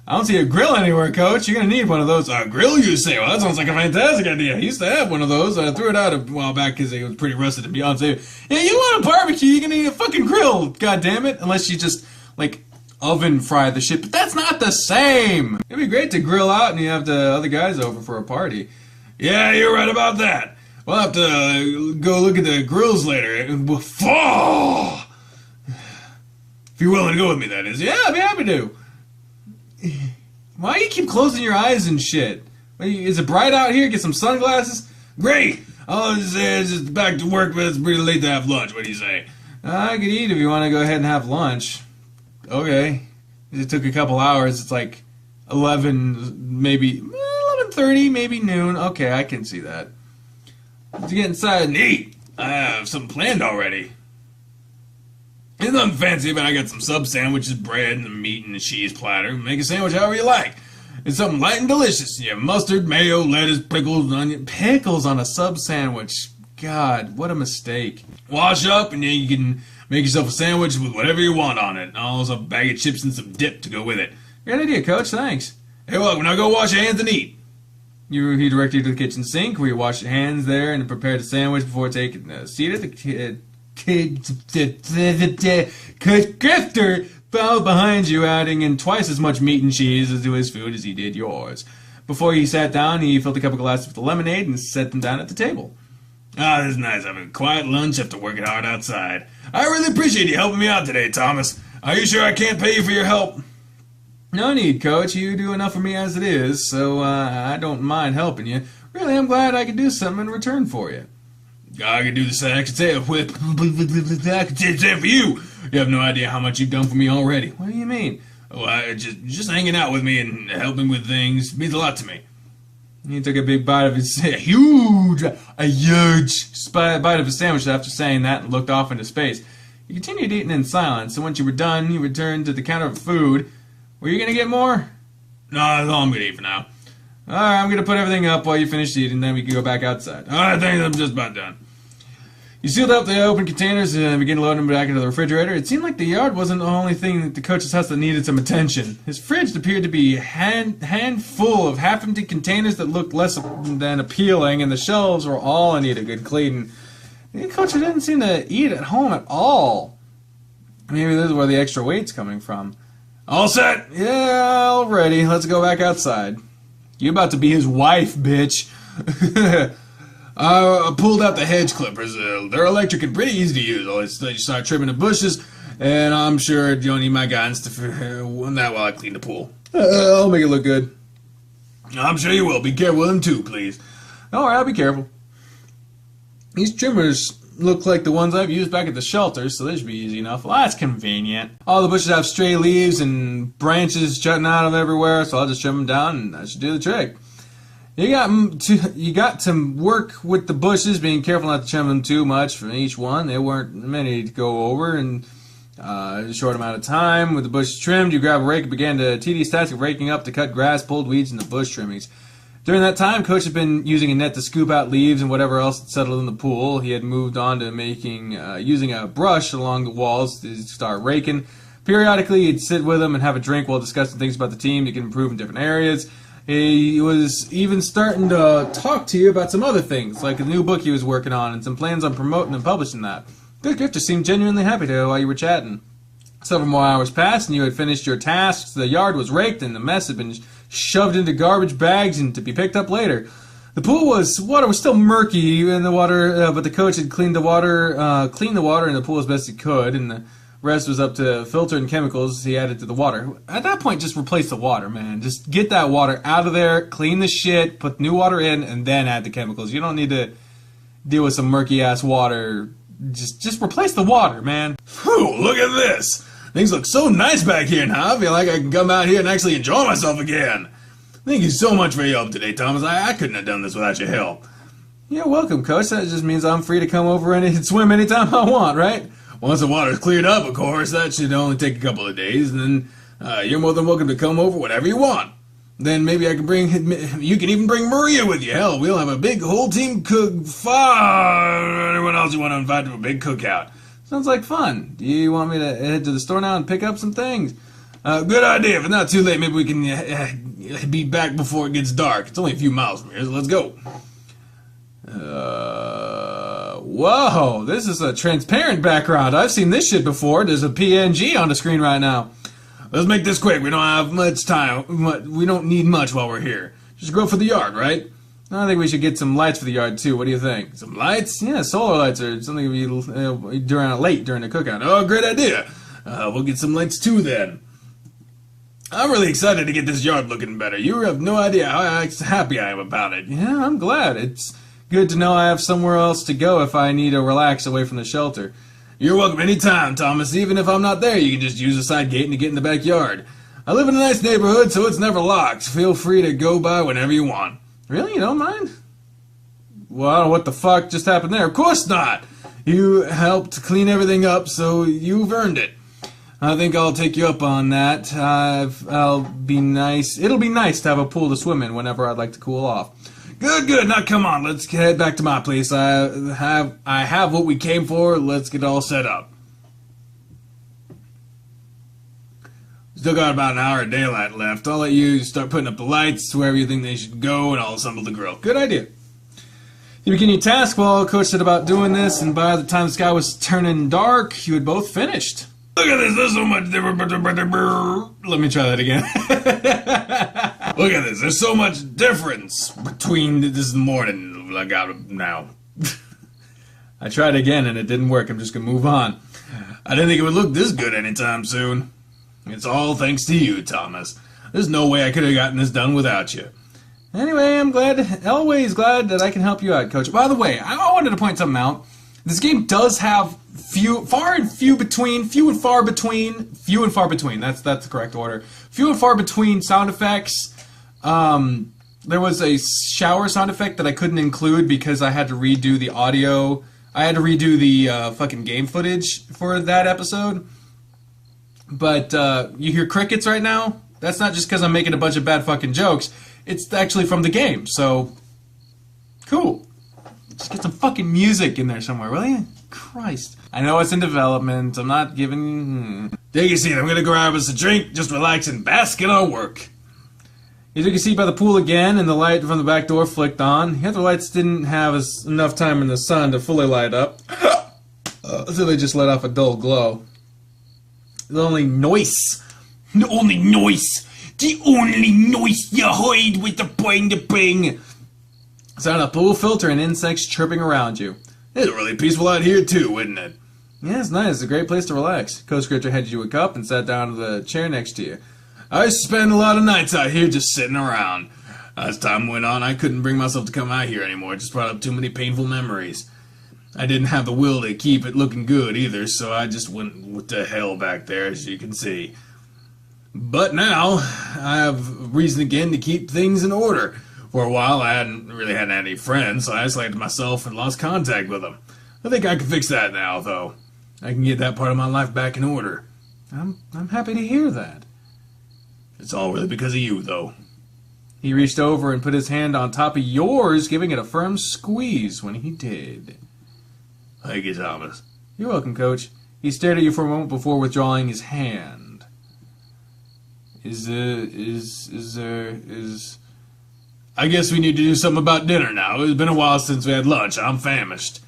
I don't see a grill anywhere, Coach. You're gonna need one of those. A grill, you say? Well, that sounds like a fantastic idea. I used to have one of those. I threw it out a while back because it was pretty rusted, to be honest with you. Yeah, you want a barbecue, you're gonna need a fucking grill, god damn it. Unless you just, like, oven fry the shit, but that's not the same! It'd be great to grill out and you have the other guys over for a party. Yeah, you're right about that. We'll have to go look at the grills later. If you're willing to go with me, that is. Yeah, I'd be happy to. Why do you keep closing your eyes and shit? Is it bright out here? Get some sunglasses? Great! I'll just say it's just back to work, but it's pretty late to have lunch. What do you say? I could eat if you want to go ahead and have lunch. okay. It took a couple hours. It's like 11, maybe 11:30, maybe noon. Okay, I can see that. To get inside and eat, I have something planned already. It's nothing fancy, but I got some sub sandwiches, bread, and a meat and a cheese platter. Make a sandwich however you like. It's something light and delicious. You have mustard, mayo, lettuce, pickles, onion. Pickles on a sub sandwich. God, what a mistake. Wash up, and then you can make yourself a sandwich with whatever you want on it. And also a bag of chips and some dip to go with it. Great idea, Coach. Thanks. Hey, welcome. Now go wash your hands and eat. He directed you to the kitchen sink, where you wash your hands there and prepare the sandwich before taking a seat at the Coach Grifter followed behind you, adding in twice as much meat and cheese to his food as he did yours. Before he sat down, he filled a couple glasses with the lemonade and set them down at the table. Ah, this is nice. Having a quiet lunch after working hard outside. I really appreciate you helping me out today, Thomas. Are you sure I can't pay you for your help? No need, Coach. You do enough for me as it is, so I don't mind helping you. Really, I'm glad I could do something in return for you. I could do the same. I could say it for you. You have no idea how much you've done for me already. What do you mean? Oh, just hanging out with me and helping with things means a lot to me. He took a big bite of his huge bite of his sandwich after saying that and looked off into space. He continued eating in silence, and once you were done, you returned to the counter of food. Were you going to get more? No, that's all I'm going to eat for now. Alright, I'm going to put everything up while you finish eating, then we can go back outside. Alright, thanks, I'm just about done. You sealed up the open containers and began loading them back into the refrigerator. It seemed like the yard wasn't the only thing at the coach's house that needed some attention. His fridge appeared to be a handful of half-empty containers that looked less than appealing, and the shelves were all in need of good cleaning. The coach didn't seem to eat at home at all. Maybe this is where the extra weight's coming from. All set? Yeah, all ready. Let's go back outside. You're about to be his wife, bitch. I pulled out the hedge clippers. They're electric and pretty easy to use. You start trimming the bushes, and I'm sure you don't need my guidance to that while I clean the pool. I'll make it look good. I'm sure you will. Be careful with them too, please. Alright, I'll be careful. These trimmers look like the ones I've used back at the shelter, so they should be easy enough. Well, that's convenient. All the bushes have stray leaves and branches jutting out of everywhere, so I'll just trim them down, and that should do the trick. You got to work with the bushes, being careful not to trim them too much from each one. There weren't many to go over in a short amount of time. With the bushes trimmed, you grab a rake and began the tedious task of raking up to cut grass, pulled weeds, and the bush trimmings. During that time, Coach had been using a net to scoop out leaves and whatever else had settled in the pool. He had moved on to using a brush along the walls to start raking. Periodically, he'd sit with them and have a drink while discussing things about the team he could improve in different areas. He was even starting to talk to you about some other things, like a new book he was working on and some plans on promoting and publishing that. Coach Grifter seemed genuinely happy to while you were chatting. Several more hours passed and you had finished your tasks. The yard was raked and the mess had been shoved into garbage bags and to be picked up later. The water was still murky in the water, but the coach had cleaned the water in the pool as best he could, and the rest was up to filter and chemicals he added to the water. At that point, just replace the water, man. Just get that water out of there, clean the shit, put new water in, and then add the chemicals. You don't need to deal with some murky-ass water. Just replace the water, man. Whew, look at this. Things look so nice back here now. I feel like I can come out here and actually enjoy myself again. Thank you so much for your help today, Thomas. I couldn't have done this without your help. You're welcome, Coach. That just means I'm free to come over and swim anytime I want, right? Once the water's cleared up, of course, that should only take a couple of days, and then you're more than welcome to come over whenever you want. Then maybe you can even bring Maria with you. Hell, we'll have a big whole team anyone else you want to invite to a big cookout. Sounds like fun. Do you want me to head to the store now and pick up some things? Good idea. If it's not too late, maybe we can be back before it gets dark. It's only a few miles from here, so let's go. Whoa, this is a transparent background. I've seen this shit before. There's a PNG on the screen right now. Let's make this quick. We don't have much time. We don't need much while we're here. Just go for the yard, right? I think we should get some lights for the yard, too. What do you think? Some lights? Yeah, solar lights or something late during the cookout. Oh, great idea. We'll get some lights, too, then. I'm really excited to get this yard looking better. You have no idea how happy I am about it. Yeah, I'm glad. It's good to know I have somewhere else to go if I need to relax away from the shelter. You're welcome anytime, Thomas. Even if I'm not there, you can just use the side gate to get in the backyard. I live in a nice neighborhood, so it's never locked. Feel free to go by whenever you want. Really? You don't mind? Well, what the fuck just happened there? Of course not! You helped clean everything up, so you've earned it. I think I'll take you up on that. I'll be nice. It'll be nice to have a pool to swim in whenever I'd like to cool off. Good, good. Now come on, let's head back to my place. I have what we came for. Let's get all set up. Still got about an hour of daylight left. I'll let you start putting up the lights wherever you think they should go, and I'll assemble the grill. Good idea. You begin your task while Coach said about doing this, and by the time the sky was turning dark, you had both finished. Look at this, there's so much different. Let me try that again. Look at this, there's so much difference between this morning. I got it now. I tried again and it didn't work. I'm just gonna move on. I didn't think it would look this good anytime soon. It's all thanks to you, Thomas. There's no way I could have gotten this done without you. Anyway, I'm always glad that I can help you out, Coach. By the way, I wanted to point something out. This game does have few and far between. That's the correct order. Few and far between sound effects. There was a shower sound effect that I couldn't include because I had to redo the audio. I had to redo the fucking game footage for that episode. But you hear crickets right now? That's not just because I'm making a bunch of bad fucking jokes. It's actually from the game, so cool. Just get some fucking music in there somewhere, will you? Christ. I know it's in development. I'm not giving... Take a seat. I'm going to grab us a drink. Just relax and bask in our work. You took a seat by the pool again, and the light from the back door flicked on. The other lights didn't have enough time in the sun to fully light up, so they just let off a dull glow. The only noise you heard with the bang. Sound of pool filter and insects chirping around you. It's really peaceful out here too, isn't it? Yeah, it's nice. It's a great place to relax. Coach Grifter handed you a cup and sat down in the chair next to you. I spend a lot of nights out here just sitting around. As time went on, I couldn't bring myself to come out here anymore. It just brought up too many painful memories. I didn't have the will to keep it looking good either, so I just went to hell back there, as you can see. But now, I have reason again to keep things in order. For a while, I hadn't really had any friends, so I isolated myself and lost contact with them. I think I can fix that now, though. I can get that part of my life back in order. I'm happy to hear that. It's all really because of you, though. He reached over and put his hand on top of yours, giving it a firm squeeze when he did. Thank you, Thomas. You're welcome, Coach. He stared at you for a moment before withdrawing his hand. I guess we need to do something about dinner now. It's been a while since we had lunch. I'm famished.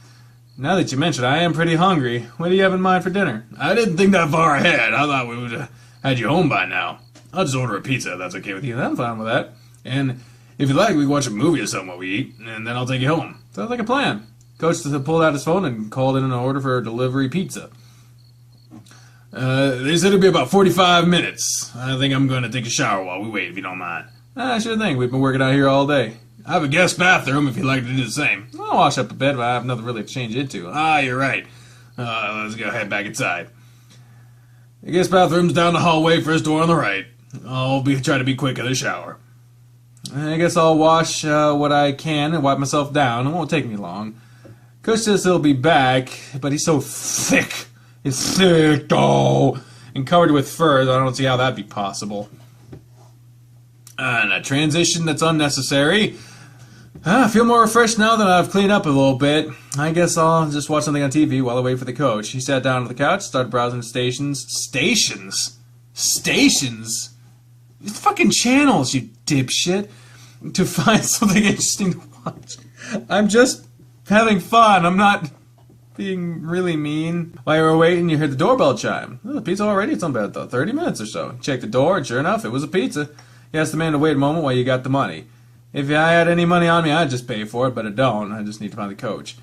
Now that you mention it, I am pretty hungry. What do you have in mind for dinner? I didn't think that far ahead. I thought we would have had you home by now. I'll just order a pizza if that's okay with you. Yeah, I'm fine with that. And if you like, we can watch a movie or something while we eat, and then I'll take you home. Sounds like a plan. Coach pulled out his phone and called in an order for a delivery pizza. They said it'll be about 45 minutes. I think I'm going to take a shower while we wait, if you don't mind. Sure thing. We've been working out here all day. I have a guest bathroom if you'd like to do the same. I'll wash up a bit, but I have nothing really to change into. You're right. Let's go head back inside. The guest bathroom's down the hallway, first door on the right. I'll try to be quick in the shower. I guess I'll wash what I can and wipe myself down. It won't take me long. Coach says he'll be back, but he's so thick. He's thick, though, and covered with fur. I don't see how that'd be possible. And a transition that's unnecessary. I feel more refreshed now that I've cleaned up a little bit. I guess I'll just watch something on TV while I wait for the coach. He sat down on the couch, started browsing stations. Stations? Stations? Fucking channels, you dipshit. To find something interesting to watch. I'm just having fun. I'm not being really mean. While you were waiting, you heard the doorbell chime. Oh, the pizza already? It's on about 30 minutes or so. Checked the door, and sure enough, it was a pizza. You asked the man to wait a moment while you got the money. If I had any money on me, I'd just pay for it, but I don't. I just need to find the coach.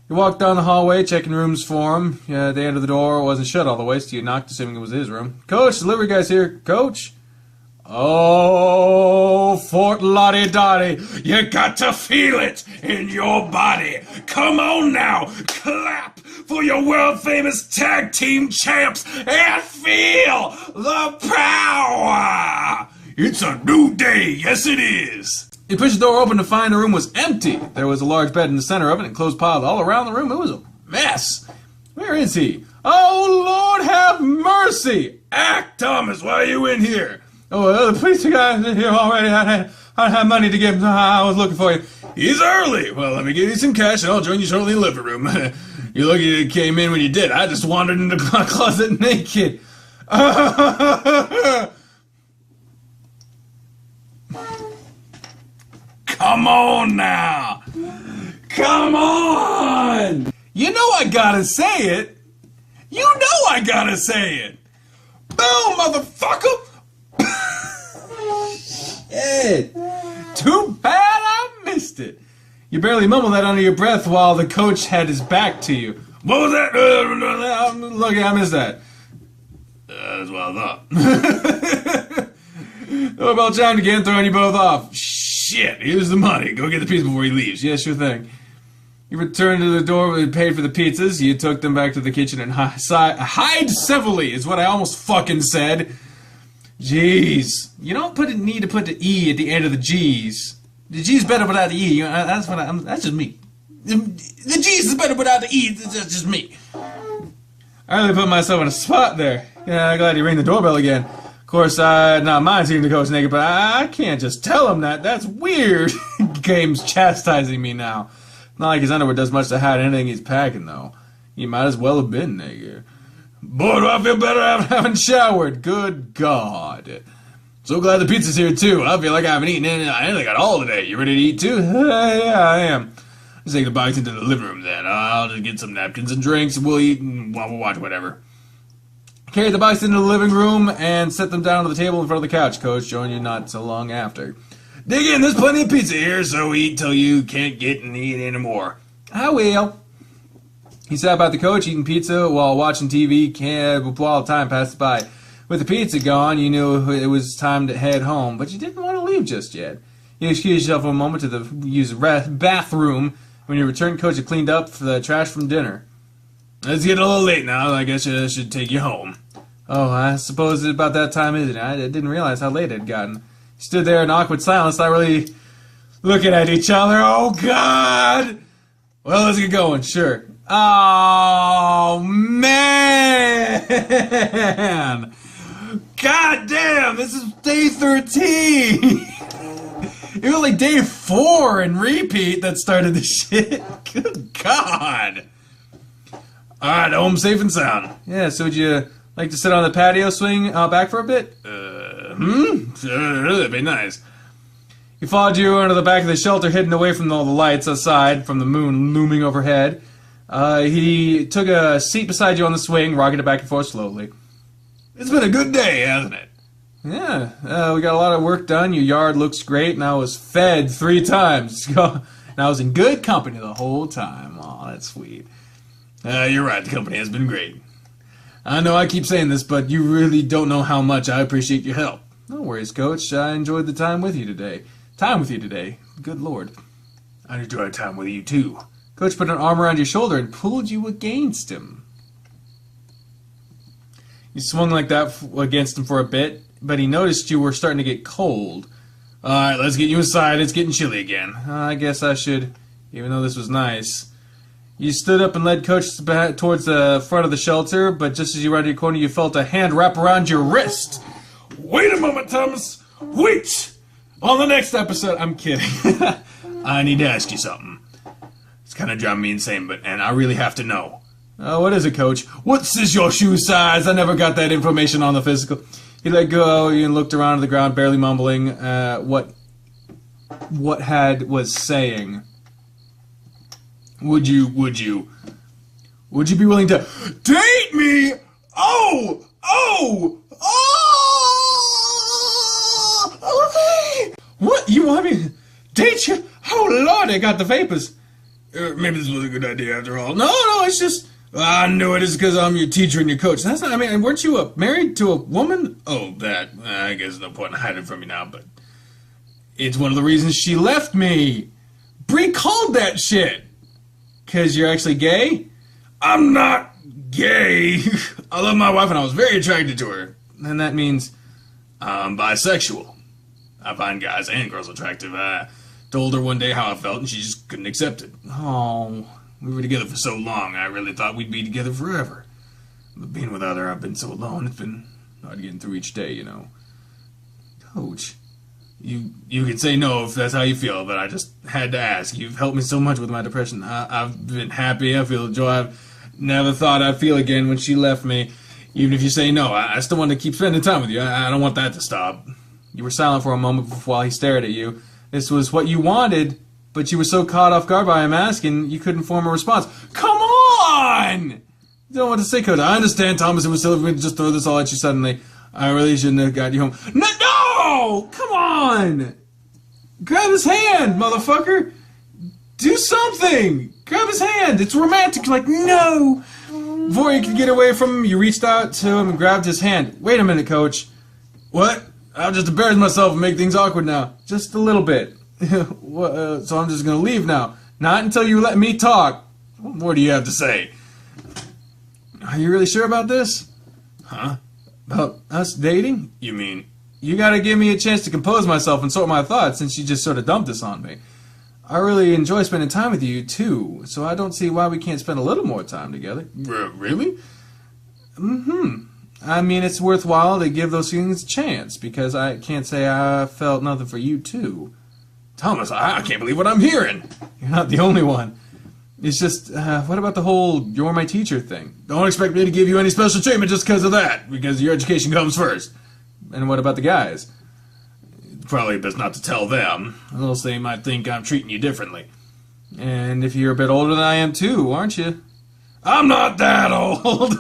You walked down the hallway, checking rooms for him. At the end of the door, it wasn't shut all the way, so you knocked, assuming it was his room. Coach, delivery guy's here. Coach? Oh, Fort Lottie Dottie, you got to feel it in your body. Come on now, clap for your world-famous tag team champs and feel the power. It's a new day, yes it is. He pushed the door open to find the room was empty. There was a large bed in the center of it and clothes piled all around the room. It was a mess. Where is he? Oh, Lord have mercy! Act, Thomas, why are you in here? Oh, the police guy is here already. I have money to give him. I was looking for you. He's early. Well, let me give you some cash and I'll join you shortly in the living room. You're lucky you came in when you did. I just wandered into the closet naked. Come on now. Come on. You know I gotta say it. You know I gotta say it. Boom, motherfucker. Shit. Too bad I missed it. You barely mumbled that under your breath while the coach had his back to you. What was that? Look, I missed that. That's what I thought. Doorbell chimed again, throwing you both off. Shit, here's the money. Go get the pizza before he leaves. Yeah, sure thing. You returned to the door and paid for the pizzas. You took them back to the kitchen and hide civilly is what I almost fucking said. Jeez. You don't need to put the E at the end of the G's. The G's better without the E. That's just me. The G's is better without the E. That's just me. I really put myself in a spot there. Yeah, glad you rang the doorbell again. Of course, not mine seeing the coach naked, but I can't just tell him that. That's weird. Game's chastising me now. Not like his underwear does much to hide anything he's packing, though. He might as well have been naked. Boy, do I feel better after Haven't showered. Good God. So glad the pizza's here, too. I feel like I haven't eaten anything at all today. You ready to eat, too? Yeah, I am. Let's take the bikes into the living room, then. I'll just get some napkins and drinks, and we'll eat and we'll watch whatever. Carry the bikes into the living room and set them down on the table in front of the couch. Coach joined you not so long after. Dig in, there's plenty of pizza here, so eat till you can't get and eat anymore. I will. He sat by the coach eating pizza while watching TV while time passed by. With the pizza gone, you knew it was time to head home, but you didn't want to leave just yet. You excused yourself for a moment to use the bathroom. When you returned, Coach had cleaned up the trash from dinner. It's getting a little late now. I guess I should take you home. Oh, I suppose it's about that time, isn't it? I didn't realize how late it had gotten. Stood there in awkward silence, not really looking at each other. Oh, God! Well, let's get going, sure. Oh, man! God damn, this is day 13! It was like day 4 and repeat that started the shit. Good God! Alright, home safe and sound. Yeah, so would you like to sit on the patio swing back for a bit? Sure, that'd be nice. He followed you under the back of the shelter, hidden away from all the lights outside, from the moon looming overhead. He took a seat beside you on the swing, rocking it back and forth slowly. It's been a good day, hasn't it? Yeah, we got a lot of work done. Your yard looks great, and I was fed 3 times. And I was in good company the whole time. Oh, that's sweet. You're right, the company has been great. I know I keep saying this, but you really don't know how much I appreciate your help. No worries, Coach. I enjoyed the time with you today. Good Lord. I enjoyed time with you, too. Coach put an arm around your shoulder and pulled you against him. You swung like that against him for a bit, but he noticed you were starting to get cold. Alright, let's get you inside. It's getting chilly again. I guess I should, even though this was nice. You stood up and led Coach towards the front of the shelter, but just as you rounded your corner, you felt a hand wrap around your wrist. Wait a moment, Thomas. Wait! On the next episode, I'm kidding. I need to ask you something. It's kind of driving me insane, and I really have to know. What is it, Coach? What's your shoe size? I never got that information on the physical. He let go and looked around at the ground, barely mumbling what was saying. Would you be willing to date me? Oh! What? You want me to date you? Oh, Lord, I got the vapors. Maybe this was a good idea after all. No, it's just... I know it is because I'm your teacher and your coach. That's not... weren't you married to a woman? Oh, that... I guess there's no point in hiding from you now, but... It's one of the reasons she left me. Bree called that shit. 'Cause you're actually gay? I'm not gay. I love my wife and I was very attracted to her. And that means... I'm bisexual. I find guys and girls attractive. I told her one day how I felt and she just couldn't accept it. Oh... We were together for so long, I really thought we'd be together forever. But being without her, I've been so alone, it's been hard getting through each day, you know. Coach... You can say no if that's how you feel, but I just had to ask. You've helped me so much with my depression. I've been happy. I feel joy. I've never thought I'd feel again when she left me. Even if you say no, I still want to keep spending time with you. I don't want that to stop. You were silent for a moment while he stared at you. This was what you wanted, but you were so caught off guard by him asking, you couldn't form a response. Come on! You don't know what to say, Coach. I understand, Thomas. It was silly for me to just throw this all at you suddenly. I really shouldn't have got you home. No! Come on! Grab his hand, motherfucker! Do something! Grab his hand! It's romantic. Like, no! Before you could get away from him, you reached out to him and grabbed his hand. Wait a minute, Coach. What? I'll just embarrass myself and make things awkward now. Just a little bit. So I'm just gonna leave now. Not until you let me talk. What more do you have to say? Are you really sure about this? Huh? About us dating? You mean... You gotta give me a chance to compose myself and sort my thoughts since you just sort of dumped this on me. I really enjoy spending time with you, too, so I don't see why we can't spend a little more time together. Really? Mm-hmm. I mean, it's worthwhile to give those feelings a chance, because I can't say I felt nothing for you, too. Thomas, I can't believe what I'm hearing. You're not the only one. It's just, what about the whole you're my teacher thing? Don't expect me to give you any special treatment just because of that, because your education comes first. And what about the guys? Probably best not to tell them, or else they might think I'm treating you differently. And if you're a bit older than I am too, aren't you? I'm not that old!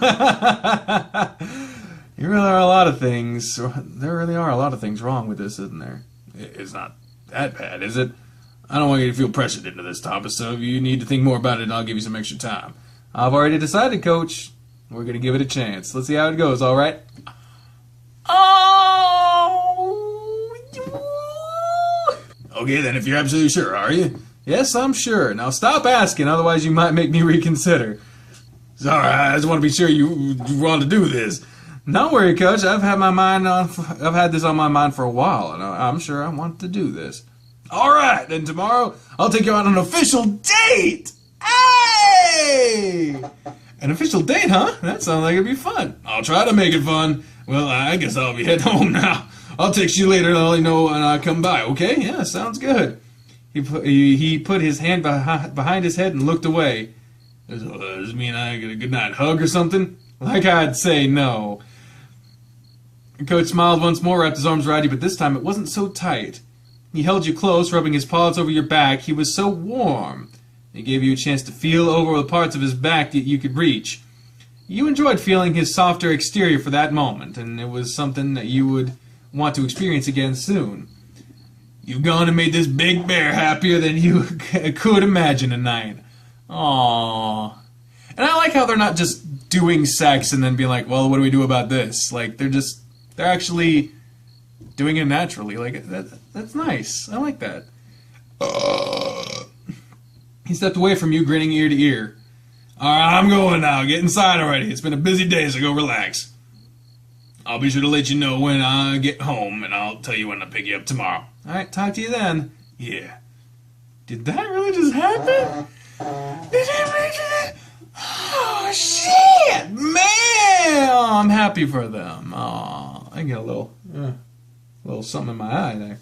You really are a lot of things. There really are a lot of things wrong with this, isn't there? It's not that bad, is it? I don't want you to feel pressured into this, Thomas, so if you need to think more about it, and I'll give you some extra time. I've already decided, Coach. We're going to give it a chance. Let's see how it goes, all right? Okay, then, if you're absolutely sure, are you? Yes, I'm sure. Now stop asking, otherwise you might make me reconsider. Sorry, I just want to be sure you want to do this. Don't worry, Coach. I've had this on my mind for a while, and I'm sure I want to do this. All right, then tomorrow I'll take you on an official date. Hey! An official date, huh? That sounds like it'd be fun. I'll try to make it fun. Well, I guess I'll be heading home now. I'll text you later and I'll let you know when I come by, okay? Yeah, sounds good. He put his hand behind his head and looked away. Does this mean I get a good night hug or something? Like I'd say no. Coach smiled once more, wrapped his arms around you, but this time it wasn't so tight. He held you close, rubbing his paws over your back. He was so warm. He gave you a chance to feel over the parts of his back that you could reach. You enjoyed feeling his softer exterior for that moment, and it was something that you would want to experience again soon. You've gone and made this big bear happier than you could imagine tonight. Aww. And I like how they're not just doing sex and then being like, well, what do we do about this? Like, they're actually doing it naturally. Like, that's nice. I like that. He stepped away from you, grinning ear to ear. All right, I'm going now. Get inside already. It's been a busy day, so go relax. I'll be sure to let you know when I get home, and I'll tell you when to pick you up tomorrow. All right, talk to you then. Yeah. Did that really just happen? Did it really just... Oh, shit, man! Oh, I'm happy for them. Oh, I get a little something in my eye there.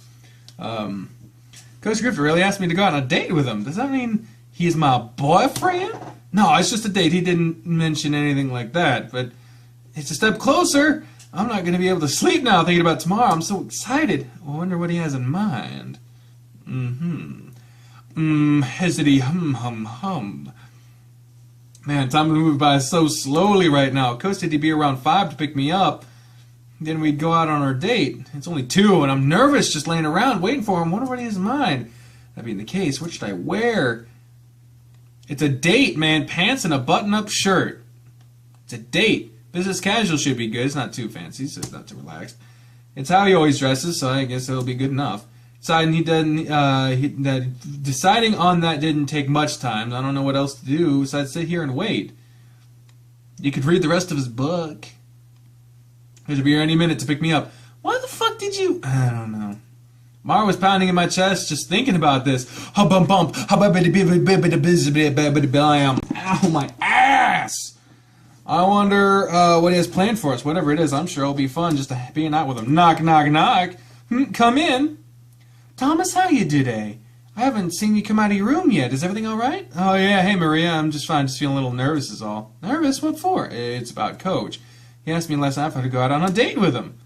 Coach Grifter really asked me to go on a date with him. Does that mean he's my boyfriend? No, it's just a date. He didn't mention anything like that, but it's a step closer. I'm not going to be able to sleep now thinking about tomorrow. I'm so excited. I wonder what he has in mind. Hesity, hum. Man, time moving by so slowly right now. Coach said he'd be around 5 to pick me up. Then we'd go out on our date. It's only 2, and I'm nervous just laying around waiting for him. Wonder what he has in mind. That being the case, what should I wear? It's a date, man. Pants and a button-up shirt. It's a date. Business casual should be good. It's not too fancy, so it's not too relaxed. It's how he always dresses, so I guess it'll be good enough. Deciding on that didn't take much time. I don't know what else to do, so I'd sit here and wait. You could read the rest of his book. He should be here any minute to pick me up. Why the fuck did you... I don't know. Mara was pounding in my chest just thinking about this. Ow, my ass! I wonder what he has planned for us. Whatever it is, I'm sure it'll be fun just being out with him. Knock, knock, knock. Come in. Thomas, how are you today? I haven't seen you come out of your room yet. Is everything all right? Oh, yeah. Hey, Maria. I'm just fine. Just feeling a little nervous is all. Nervous? What for? It's about Coach. He asked me last night if I could go out on a date with him.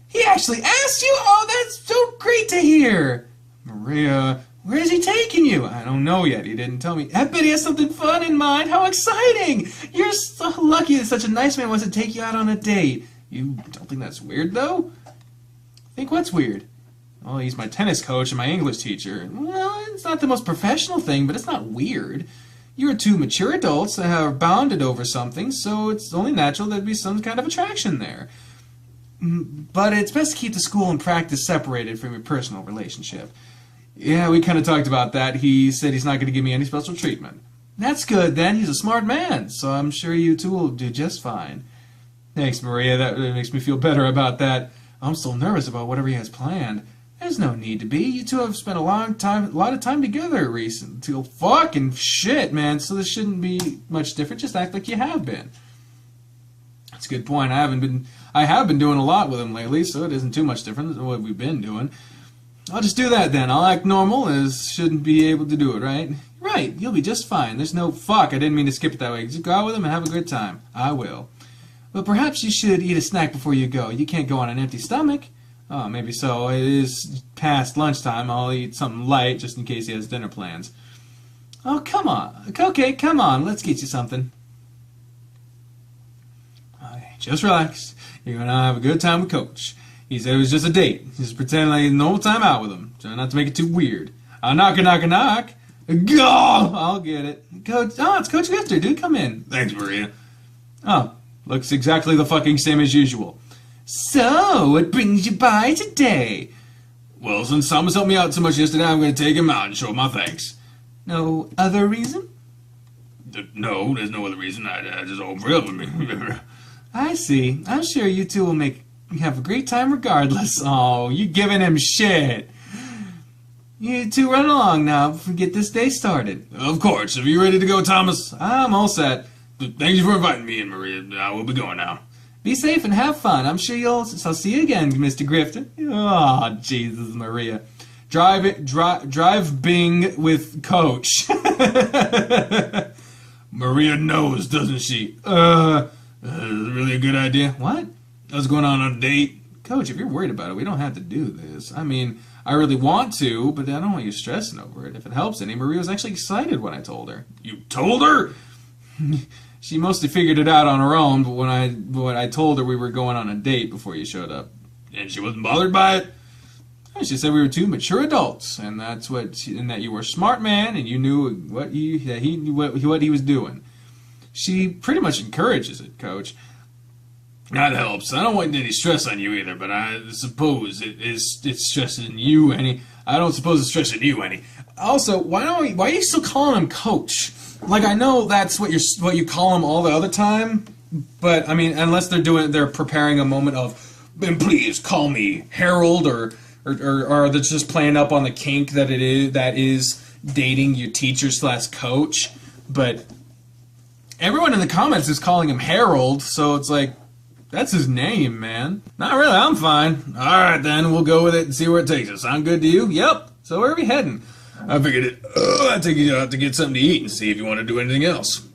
He actually asked you? Oh, that's so great to hear. Maria, where is he taking you? I don't know yet. He didn't tell me. I bet he has something fun in mind. How exciting. You're so lucky that such a nice man wants to take you out on a date. You don't think that's weird, though? Think what's weird? Well, he's my tennis coach and my English teacher. Well, it's not the most professional thing, but it's not weird. You're two mature adults that have bonded over something, so it's only natural there'd be some kind of attraction there. But it's best to keep the school and practice separated from your personal relationship. Yeah, we kind of talked about that. He said he's not going to give me any special treatment. That's good, then. He's a smart man, so I'm sure you two will do just fine. Thanks, Maria. That really makes me feel better about that. I'm still nervous about whatever he has planned. There's no need to be. You two have spent a lot of time together recently. Fucking shit, man. So this shouldn't be much different. Just act like you have been. That's a good point. I have been doing a lot with him lately, so it isn't too much different than what we've been doing. I'll just do that then. I'll act normal, as shouldn't be able to do it, right? Right. You'll be just fine. There's no fuck. I didn't mean to skip it that way. Just go out with him and have a good time. I will. But perhaps you should eat a snack before you go. You can't go on an empty stomach. Oh, maybe so. It is past lunchtime. I'll eat something light just in case he has dinner plans. Oh, come on. Okay, come on. Let's get you something. Okay, just relax. You're going to have a good time with Coach. He said it was just a date. Just pretend like no time out with him. Try not to make it too weird. Knock, knock, knock. Go! I'll get it. Coach. Oh, it's Coach Grifter. Dude, come in. Thanks, Maria. Oh, looks exactly the fucking same as usual. So, what brings you by today? Well, since Thomas helped me out so much yesterday, I'm going to take him out and show him my thanks. No other reason? No, there's no other reason. I just hope for helping me. I see. I'm sure you two will have a great time regardless. Oh, you giving him shit. You two run along now before we get this day started. Of course. Are you ready to go, Thomas? I'm all set. Thank you for inviting me in, Maria. I will be going now. Be safe and have fun. I'm sure I'll see you again, Mr. Grifter. Oh, Jesus, Maria. Drive Bing with Coach. Maria knows, doesn't she? Is really a good idea. What? I was going on a date. Coach, if you're worried about it, we don't have to do this. I mean, I really want to, but I don't want you stressing over it. If it helps any, Maria was actually excited when I told her. You told her? She mostly figured it out on her own, but when I told her we were going on a date before you showed up. And she wasn't bothered by it? She said we were two mature adults, and that you were a smart man, and you knew what he was doing. She pretty much encourages it, Coach. That helps. I don't want any stress on you either, but I suppose it's stressing you any. I don't suppose it's stressing you any. Also, why are you still calling him Coach? Like, I know that's what you call him all the other time, but I mean, unless they're preparing a moment of, and please call me Harold, or they're just playing up on the kink that is dating your teacher/coach. But everyone in the comments is calling him Harold, so it's like, that's his name, man. Not really, I'm fine. All right, then, we'll go with it and see where it takes us. Sound good to you? Yep. So where are we heading? I figured I'd take you out to get something to eat and see if you want to do anything else.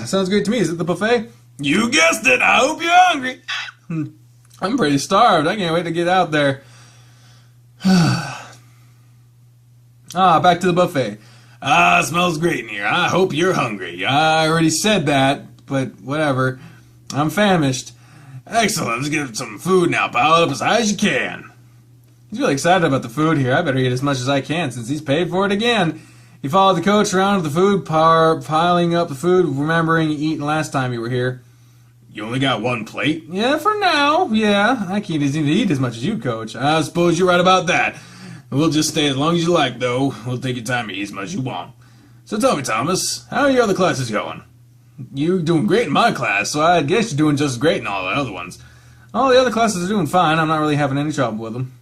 Sounds great to me. Is it the buffet? You guessed it. I hope you're hungry. I'm pretty starved. I can't wait to get out there. Back to the buffet. It smells great in here. I hope you're hungry. I already said that, but whatever. I'm famished. Excellent. Let's get some food now. Pile it up as high as you can. He's really excited about the food here. I better eat as much as I can since he's paid for it again. He followed the coach around with the food, piling up the food, remembering eating last time you were here. You only got one plate? Yeah, for now. Yeah, I can't eat as much as you, Coach. I suppose you're right about that. We'll just stay as long as you like, though. We'll take your time and eat as much as you want. So tell me, Thomas, how are your other classes going? You're doing great in my class, so I guess you're doing just as great in all the other ones. All the other classes are doing fine. I'm not really having any trouble with them.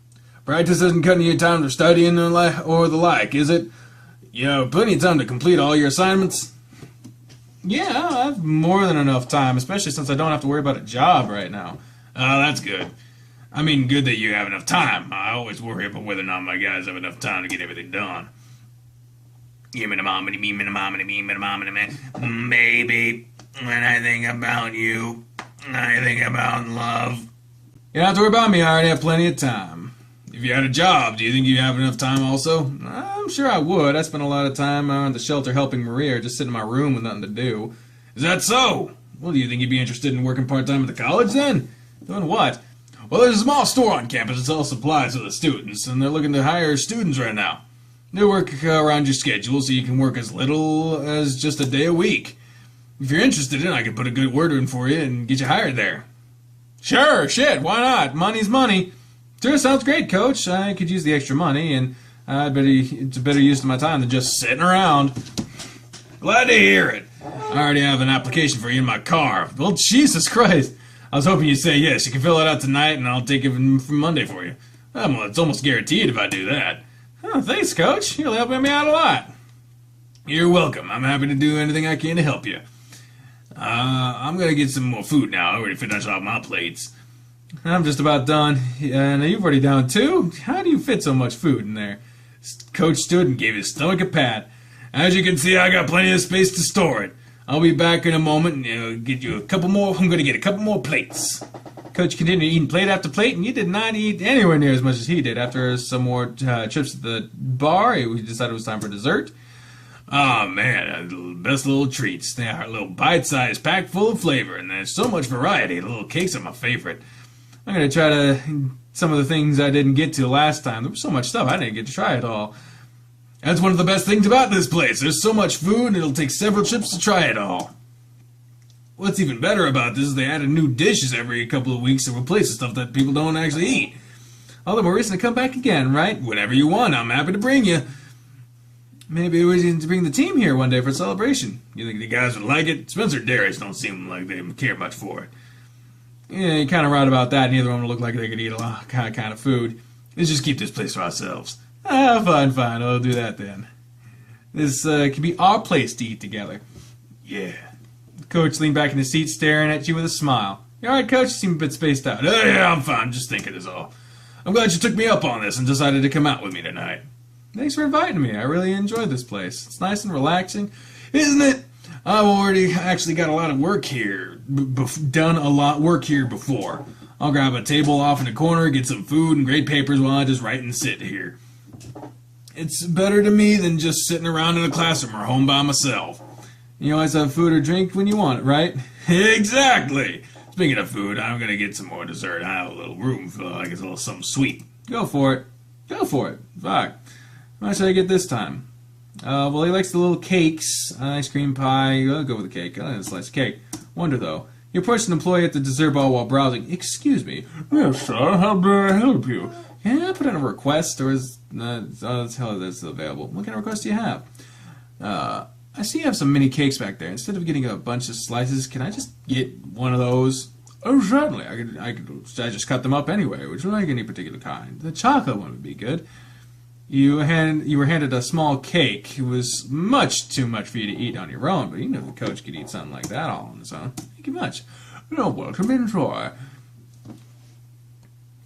Practice isn't cutting you time for studying or the like, is it? You have plenty of time to complete all your assignments? Yeah, I have more than enough time, especially since I don't have to worry about a job right now. Oh, that's good. I mean, good that you have enough time. I always worry about whether or not my guys have enough time to get everything done. Maybe when I think about you, I think about love. You don't have to worry about me. I already have plenty of time. If you had a job, do you think you'd have enough time also? I'm sure I would. I spent a lot of time at the shelter helping Maria, or just sitting in my room with nothing to do. Is that so? Well, do you think you'd be interested in working part-time at the college then? Doing what? Well, there's a small store on campus that sells supplies to the students, and they're looking to hire students right now. They work around your schedule, so you can work as little as just a day a week. If you're interested in it, I could put a good word in for you and get you hired there. Sure, shit, why not? Money's money. Sure, sounds great, Coach. I could use the extra money, and it's a better use of my time than just sitting around. Glad to hear it. I already have an application for you in my car. Well, Jesus Christ. I was hoping you'd say yes. You can fill it out tonight, and I'll take it from Monday for you. Well, it's almost guaranteed if I do that. Oh, thanks, Coach. You're helping me out a lot. You're welcome. I'm happy to do anything I can to help you. I'm gonna get some more food now. I already finished off my plates. I'm just about done. Now you've already done too? How do you fit so much food in there? Coach stood and gave his stomach a pat. As you can see, I got plenty of space to store it. I'll be back in a moment and get you a couple more. I'm gonna get a couple more plates. Coach continued eating plate after plate, and you did not eat anywhere near as much as he did. After some more trips to the bar, he decided it was time for dessert. Oh man, the best little treats. They are a little bite-sized, packed full of flavor, and there's so much variety. The little cakes are my favorite. I'm gonna try some of the things I didn't get to last time. There was so much stuff I didn't get to try it all. That's one of the best things about this place. There's so much food, it'll take several trips to try it all. What's even better about this is they added new dishes every couple of weeks to replace the stuff that people don't actually eat. All the more reason to come back again, right? Whenever you want, I'm happy to bring you. Maybe we need to bring the team here one day for a celebration. You think the guys would like it? Spencer Darius don't seem like they care much for it. Yeah, you're kind of right about that. Neither of them look like they could eat a lot kind of food. Let's just keep this place for ourselves. Fine. I'll do that then. This can be our place to eat together. Yeah. The coach leaned back in his seat, staring at you with a smile. You alright, Coach? You seem a bit spaced out. Yeah, I'm fine. Just thinking is all. I'm glad you took me up on this and decided to come out with me tonight. Thanks for inviting me. I really enjoyed this place. It's nice and relaxing, isn't it? I've already actually got a lot of work here. Done a lot work here before. I'll grab a table off in the corner, get some food and grade papers while I just write and sit here. It's better to me than just sitting around in a classroom or home by myself. You always have food or drink when you want it, right? Exactly. Speaking of food, I'm gonna get some more dessert. I have a little room for like a little something sweet. Go for it. Fuck. How much did I get this time? Well, he likes the little cakes, ice cream pie. I'll go with the cake. I like a slice of cake. Wonder though. You approached an employee at the dessert bar while browsing. Excuse me. Yes, sir. How may I help you? Can I put in a request, or is that's available? What kind of request do you have? I see you have some mini cakes back there. Instead of getting a bunch of slices, can I just get one of those? Oh, certainly. I just cut them up anyway. Would you like any particular kind? The chocolate one would be good. You were handed a small cake. It was much too much for you to eat on your own, but you know the coach could eat something like that all on his own. Thank you much. You're welcome. Enjoy.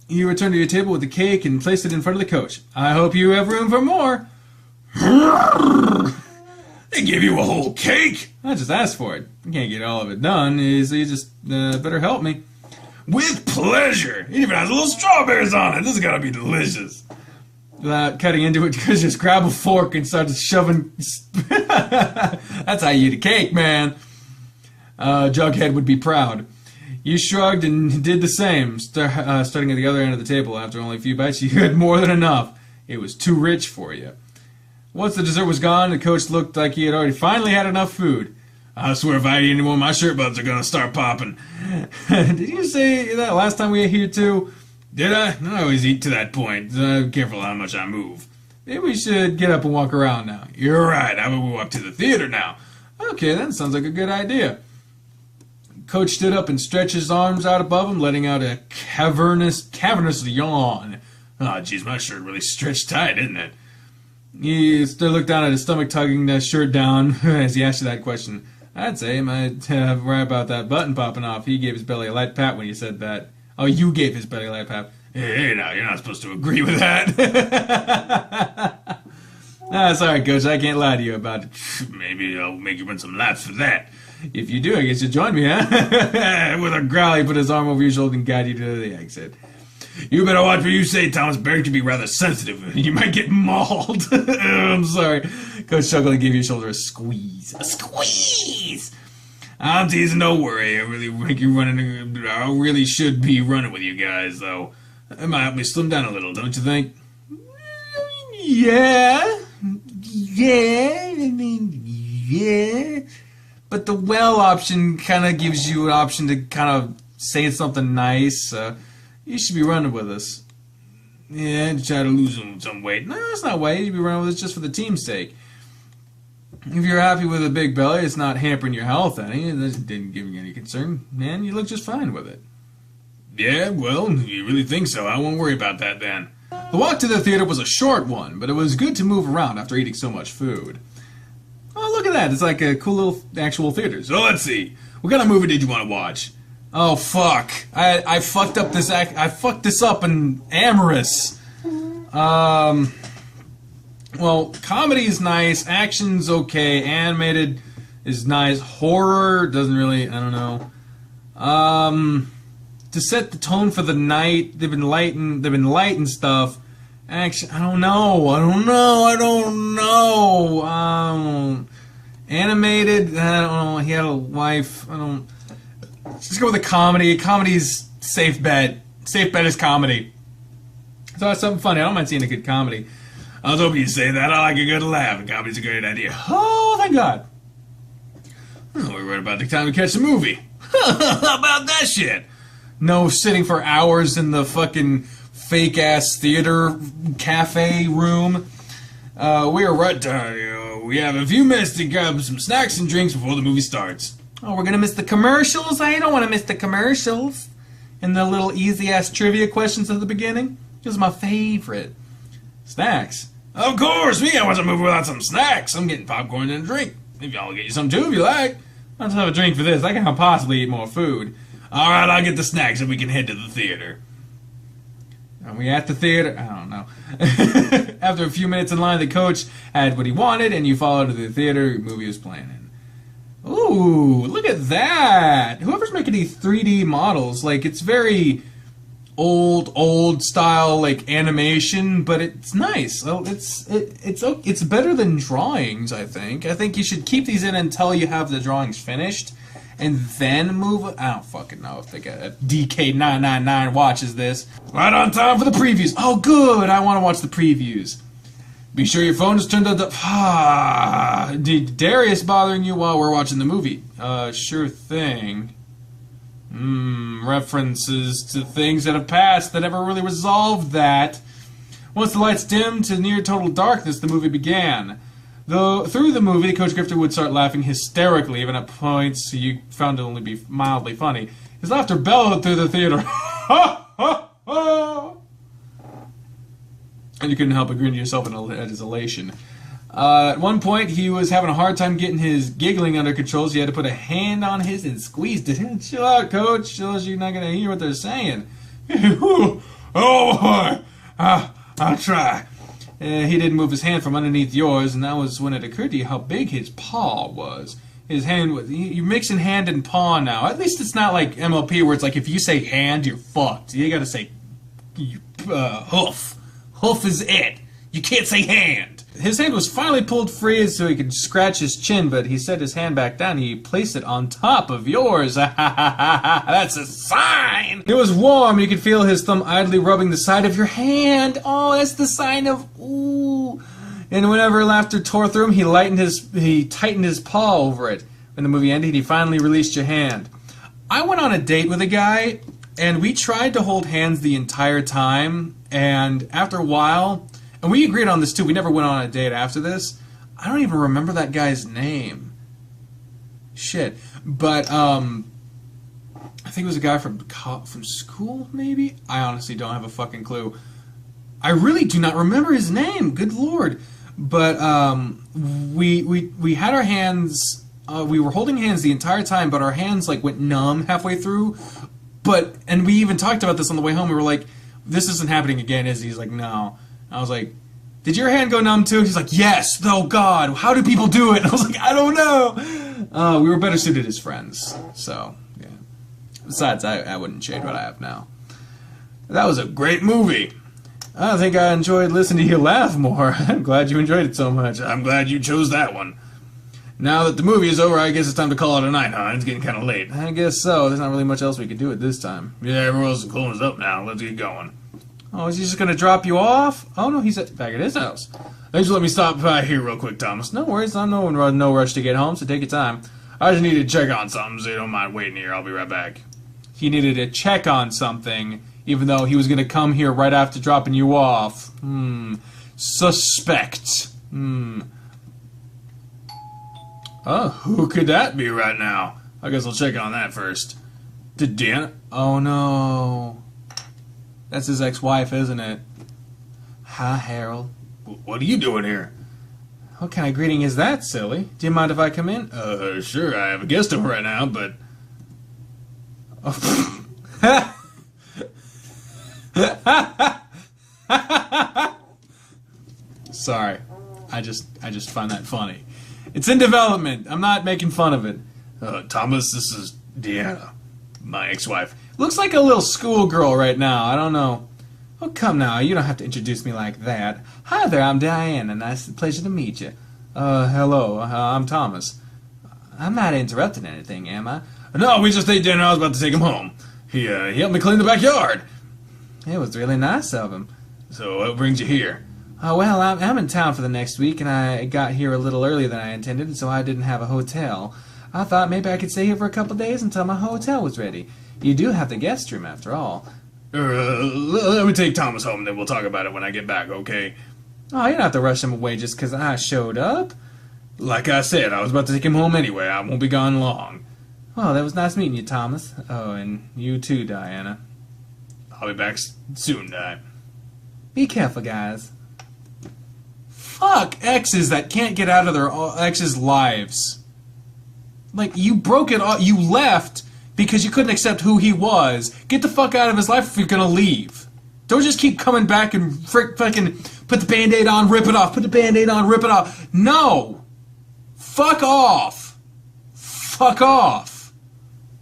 You returned to your table with the cake and placed it in front of the coach. I hope you have room for more. They give you a whole cake? I just asked for it. I can't get all of it done, so you just better help me. With pleasure. It even has little strawberries on it. This has got to be delicious. Without cutting into it, you just grab a fork and start shoving. That's how you eat a cake, man. Jughead would be proud. You shrugged and did the same, starting at the other end of the table. After only a few bites, you had more than enough. It was too rich for you. Once the dessert was gone, the coach looked like he had already finally had enough food. I swear if I eat any more, my shirt buttons are going to start popping. Did you say that last time we ate here, too? Did I? I always eat to that point. Careful how much I move. Maybe we should get up and walk around now. You're right. How about we walk to the theater now? Okay, that sounds like a good idea. Coach stood up and stretched his arms out above him, letting out a cavernous yawn. Oh, jeez, my shirt really stretched tight, didn't it? He still looked down at his stomach, tugging the shirt down as he asked you that question. I'd say he might have right about that button popping off. He gave his belly a light pat when you said that. Oh, you gave his belly a light pat. Hey, now, you're not supposed to agree with that. Sorry, Coach, I can't lie to you about it. Maybe I'll make you run some laps for that. If you do, I guess you'll join me, huh? With a growl, he put his arm over your shoulder and guided you to the exit. You better watch what you say, Thomas. Barry can be rather sensitive. You might get mauled. I'm sorry. Coach chuckled and gave your shoulder a squeeze. A squeeze! I'm teasing, don't worry. I really should be running with you guys, though. It might help me slim down a little, don't you think? Yeah. But the well option kind of gives you an option to kind of say something nice. You should be running with us. Yeah, and try to lose some weight. No, it's not weight. You should be running with us just for the team's sake. If you're happy with a big belly, it's not hampering your health any. It didn't give you any concern. Man, you look just fine with it. Yeah, well, if you really think so, I won't worry about that then. The walk to the theater was a short one, but it was good to move around after eating so much food. Oh, look at that. It's like a cool little actual theater. So let's see. What kind of movie did you want to watch? Oh, fuck. I fucked up this I fucked this up in Amorous. Well, comedy is nice, action's okay, animated is nice, horror doesn't really, I don't know. To set the tone for the night, they've been light and stuff. Action, I don't know. Animated, I don't know. He had a wife. Let's go with a comedy. Comedy's safe bet. Safe bet is comedy. So that's something funny. I don't mind seeing a good comedy. I was hoping you'd say that. I like a good laugh, and comedy's a great idea. Oh, thank God. Oh, we're right about the time to catch the movie. How about that shit? No sitting for hours in the fucking fake-ass theater cafe room. We are right down. We have a few minutes to grab some snacks and drinks before the movie starts. Oh, we're gonna miss the commercials? I don't want to miss the commercials. And the little easy-ass trivia questions at the beginning. This is my favorite. Snacks? Of course, we can't watch a movie without some snacks. I'm getting popcorn and a drink. If y'all get you some too, if you like. I'll just have a drink for this. I can't possibly eat more food. Alright, I'll get the snacks and we can head to the theater. Are we at the theater? I don't know. After a few minutes in line, the coach had what he wanted, and you followed to the theater. The movie was playing. Ooh, look at that! Whoever's making these 3D models, like, it's very old style, like, animation, but it's nice. Oh, it's better than drawings, I think. I think you should keep these in until you have the drawings finished, and then move. I don't fucking know if they got a DK999 watches this. Right on time for the previews. Oh, good! I want to watch the previews. Be sure your phone is turned up. Did Darius bothering you while we're watching the movie? Sure thing. References to things that have passed that never really resolved that. Once the lights dimmed to near total darkness, the movie began. Though through the movie, Coach Grifter would start laughing hysterically, even at points you found to only be mildly funny. His laughter bellowed through the theater. Ha ha ha! And you couldn't help but grin to yourself at his elation. At one point, he was having a hard time getting his giggling under control, so he had to put a hand on his and squeezed it. Chill out, Coach. Shows you're not going to hear what they're saying. Oh, boy. I'll try. He didn't move his hand from underneath yours, and that was when it occurred to you how big his paw was. His hand was... You're mixing hand and paw now. At least it's not like MLP where it's like if you say hand, you're fucked. You got to say hoof. Hoof is it. You can't say hand. His hand was finally pulled free so he could scratch his chin, but he set his hand back down. He placed it on top of yours. That's a sign. It was warm. You could feel his thumb idly rubbing the side of your hand. Oh, that's the sign of ooh. And whenever laughter tore through him, he tightened his paw over it. When the movie ended, he finally released your hand. I went on a date with a guy, and we tried to hold hands the entire time. And after a while, and we agreed on this too, we never went on a date after this. I don't even remember that guy's name. Shit. But, I think it was a guy from school, maybe? I honestly don't have a fucking clue. I really do not remember his name, good lord. But, we had our hands, we were holding hands the entire time, but our hands, like, went numb halfway through. And we even talked about this on the way home. We were like, this isn't happening again, is he? He's like, no. I was like, did your hand go numb too? He's like, yes. Oh, God. How do people do it? And I was like, I don't know. We were better suited as friends. So, yeah. Besides, I wouldn't shade what I have now. That was a great movie. I think I enjoyed listening to you laugh more. I'm glad you enjoyed it so much. I'm glad you chose that one. Now that the movie is over, I guess it's time to call it a night, huh? It's getting kind of late. I guess so. There's not really much else we could do at this time. Yeah, everyone's closed up now. Let's get going. Oh, is he just going to drop you off? Oh, no, he's back at his house. Thanks for letting me stop by here real quick, Thomas. No worries. I'm no rush to get home, so take your time. I just need to check on something, so you don't mind waiting here. I'll be right back. He needed to check on something, even though he was going to come here right after dropping you off. Suspect. Oh, who could that be right now? I guess I'll check on that first. Did Dan? Oh, no. That's his ex-wife, isn't it? Hi, Harold. What are you doing here? What kind of greeting is that, silly? Do you mind if I come in? Sure, I have a guest over right now, but... Sorry. I just find that funny. It's in development. I'm not making fun of it. Thomas, this is Deanna, my ex-wife. Looks like a little schoolgirl right now. I don't know. Oh, come now. You don't have to introduce me like that. Hi there, I'm Diana. Pleasure to meet you. Hello. I'm Thomas. I'm not interrupting anything, am I? No, we just ate dinner. I was about to take him home. He helped me clean the backyard. It was really nice of him. So what brings you here? Oh, well, I'm in town for the next week, and I got here a little earlier than I intended, so I didn't have a hotel. I thought maybe I could stay here for a couple days until my hotel was ready. You do have the guest room, after all. Let me take Thomas home, then we'll talk about it when I get back, okay? Oh, you don't have to rush him away just because I showed up. Like I said, I was about to take him home anyway. I won't be gone long. Well, that was nice meeting you, Thomas. Oh, and you too, Diana. I'll be back soon, Di. Be careful, guys. Fuck exes that can't get out of their exes' lives. Like, you broke it off. You left because you couldn't accept who he was. Get the fuck out of his life if you're gonna leave. Don't just keep coming back and fucking put the Band-Aid on, rip it off. Put the Band-Aid on, rip it off. No! Fuck off. Fuck off.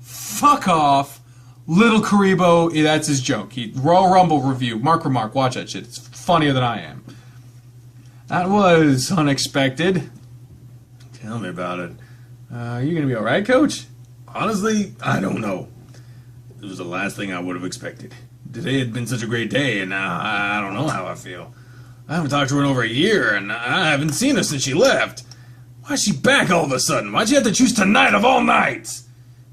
Fuck off. Little Karibo, that's his joke. Royal Rumble review. Mark, watch that shit. It's funnier than I am. That was unexpected. Tell me about it. Are you gonna be alright, Coach? Honestly, I don't know. It was the last thing I would have expected. Today had been such a great day, and now I don't know how I feel. I haven't talked to her in over a year, and I haven't seen her since she left. Why's she back all of a sudden? Why'd you have to choose tonight of all nights?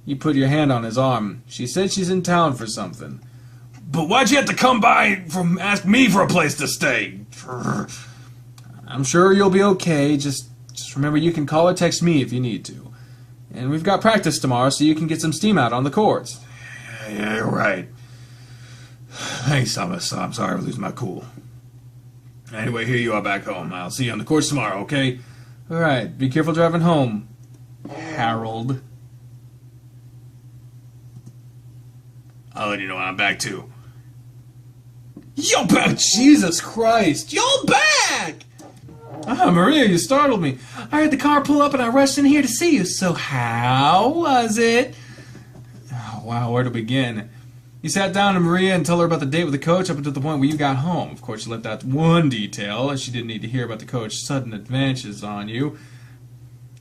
You put your hand on his arm. She said she's in town for something. But why'd you have to come by ask me for a place to stay? I'm sure you'll be okay. Just remember you can call or text me if you need to. And we've got practice tomorrow, so you can get some steam out on the courts. Yeah, you're right. Thanks, Thomas. I'm sorry for losing my cool. Anyway, here you are back home. I'll see you on the courts tomorrow, okay? Alright, be careful driving home, Harold. I'll let you know when I'm back, too. You're back! Jesus Christ! You're back! Ah, Maria, you startled me. I heard the car pull up and I rushed in here to see you. So how was it? Oh, wow, where to begin? You sat down to Maria and told her about the date with the coach up until the point where you got home. Of course, you left out one detail, as she didn't need to hear about the coach's sudden advances on you.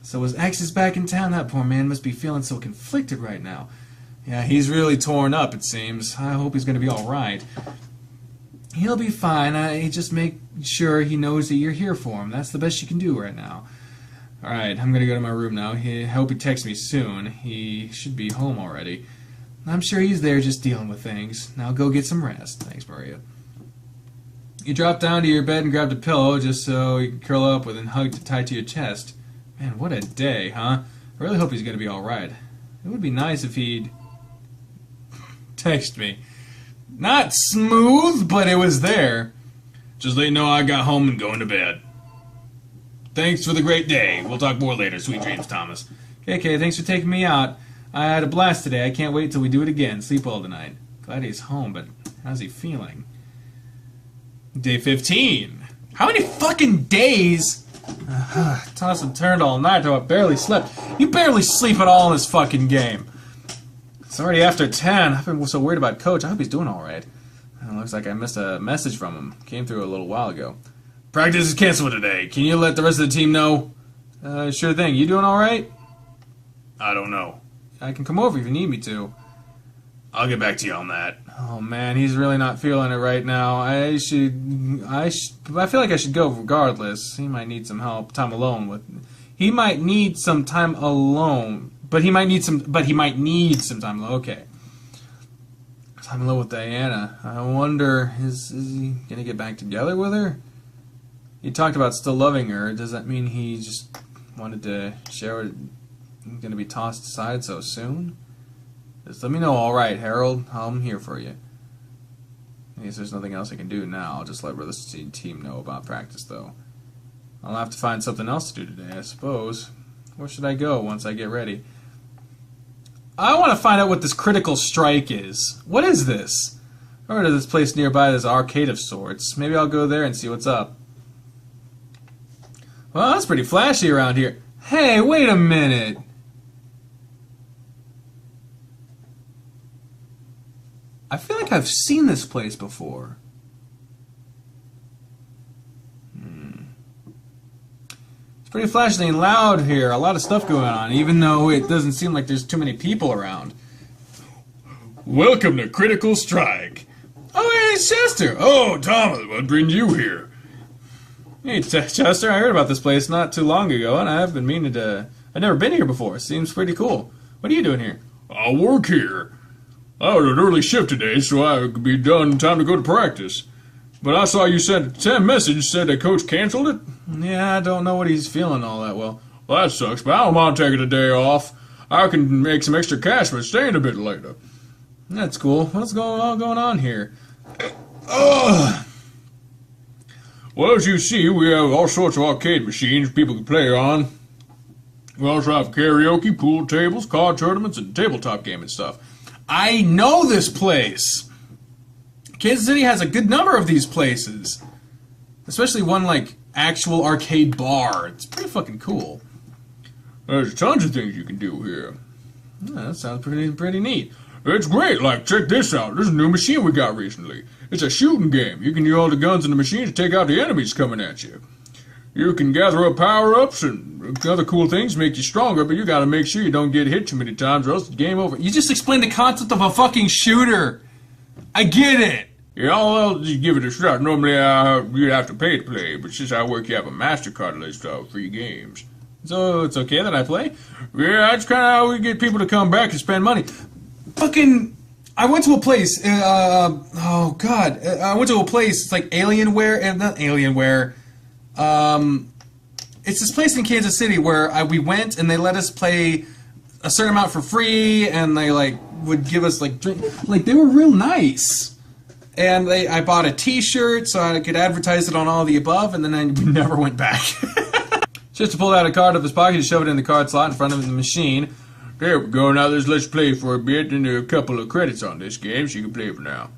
So his ex is back in town. That poor man must be feeling so conflicted right now. Yeah, he's really torn up, it seems. I hope he's going to be all right. He'll be fine. Just make sure he knows that you're here for him. That's the best you can do right now. Alright, I'm going to go to my room now. I hope he texts me soon. He should be home already. I'm sure he's there just dealing with things. Now go get some rest. Thanks, Maria. You dropped down to your bed and grabbed a pillow just so you could curl up with and hug it tight to your chest. Man, what a day, huh? I really hope he's going to be alright. It would be nice if he'd text me. Not smooth, but it was there. Just let you know I got home and going to bed. Thanks for the great day. We'll talk more later. Sweet dreams, Thomas. Okay, thanks for taking me out. I had a blast today. I can't wait till we do it again. Sleep well tonight. Glad he's home, but how's he feeling? Day 15. How many fucking days? Tossed and turned all night till I barely slept. You barely sleep at all in this fucking game. It's already after 10. I've been so worried about Coach. I hope he's doing alright. Looks like I missed a message from him. Came through a little while ago. Practice is canceled today. Can you let the rest of the team know? Sure thing. You doing alright? I don't know. I can come over if you need me to. I'll get back to you on that. Oh man, he's really not feeling it right now. I feel like I should go regardless. He might need some help, time alone with. He might need some time alone, but he might need some time alone. Okay. Time alone with Diana. I wonder, is he gonna get back together with her? He talked about still loving her. Does that mean he just wanted to share it? Gonna be tossed aside so soon? Just let me know, alright, Harold. I'm here for you. I guess there's nothing else I can do now. I'll just let the team know about practice, though. I'll have to find something else to do today, I suppose. Where should I go once I get ready? I want to find out what this critical strike is. What is this? I heard of this place nearby, there's an arcade of sorts. Maybe I'll go there and see what's up. Well, that's pretty flashy around here. Hey, wait a minute. I feel like I've seen this place before. It's pretty flashy and loud here. A lot of stuff going on, even though it doesn't seem like there's too many people around. Welcome to Critical Strike. Oh, hey, it's Chester. Oh, Thomas, what brings you here? Hey, Chester, I heard about this place not too long ago, and I've been meaning to... I've never been here before. Seems pretty cool. What are you doing here? I work here. I had an early shift today, so I could be done in time to go to practice. But I saw you sent a message said that Coach canceled it. Yeah, I don't know what he's feeling all that well. Well, that sucks, but I don't mind taking a day off. I can make some extra cash by staying a bit later. That's cool. What's going on here? Well, as you see, we have all sorts of arcade machines people can play on. We also have karaoke, pool tables, card tournaments, and tabletop gaming stuff. I know this place. Kansas City has a good number of these places. Especially one, like, actual arcade bar. It's pretty fucking cool. There's tons of things you can do here. Yeah, that sounds pretty neat. It's great, like, check this out. There's a new machine we got recently. It's a shooting game. You can use all the guns in the machine to take out the enemies coming at you. You can gather up power-ups and other cool things to make you stronger, but you gotta make sure you don't get hit too many times or else it's game over. You just explained the concept of a fucking shooter. I get it. Yeah, I'll just give it a shot. Normally, you'd have to pay to play, but since I work, you have a MasterCard list of free games. So it's okay that I play? Yeah, that's kind of how we get people to come back and spend money. Fucking... I went to a place, oh god, I went to a place, it's like Alienware, and not Alienware, it's this place in Kansas City where we went and they let us play a certain amount for free, and they like would give us like drink, like they were real nice. And I bought a t-shirt so I could advertise it on all the above, and then I never went back. Just to pull out a card out of his pocket and shove it in the card slot in front of the machine. There we go, now let's play for a bit, and there are a couple of credits on this game, so you can play for now.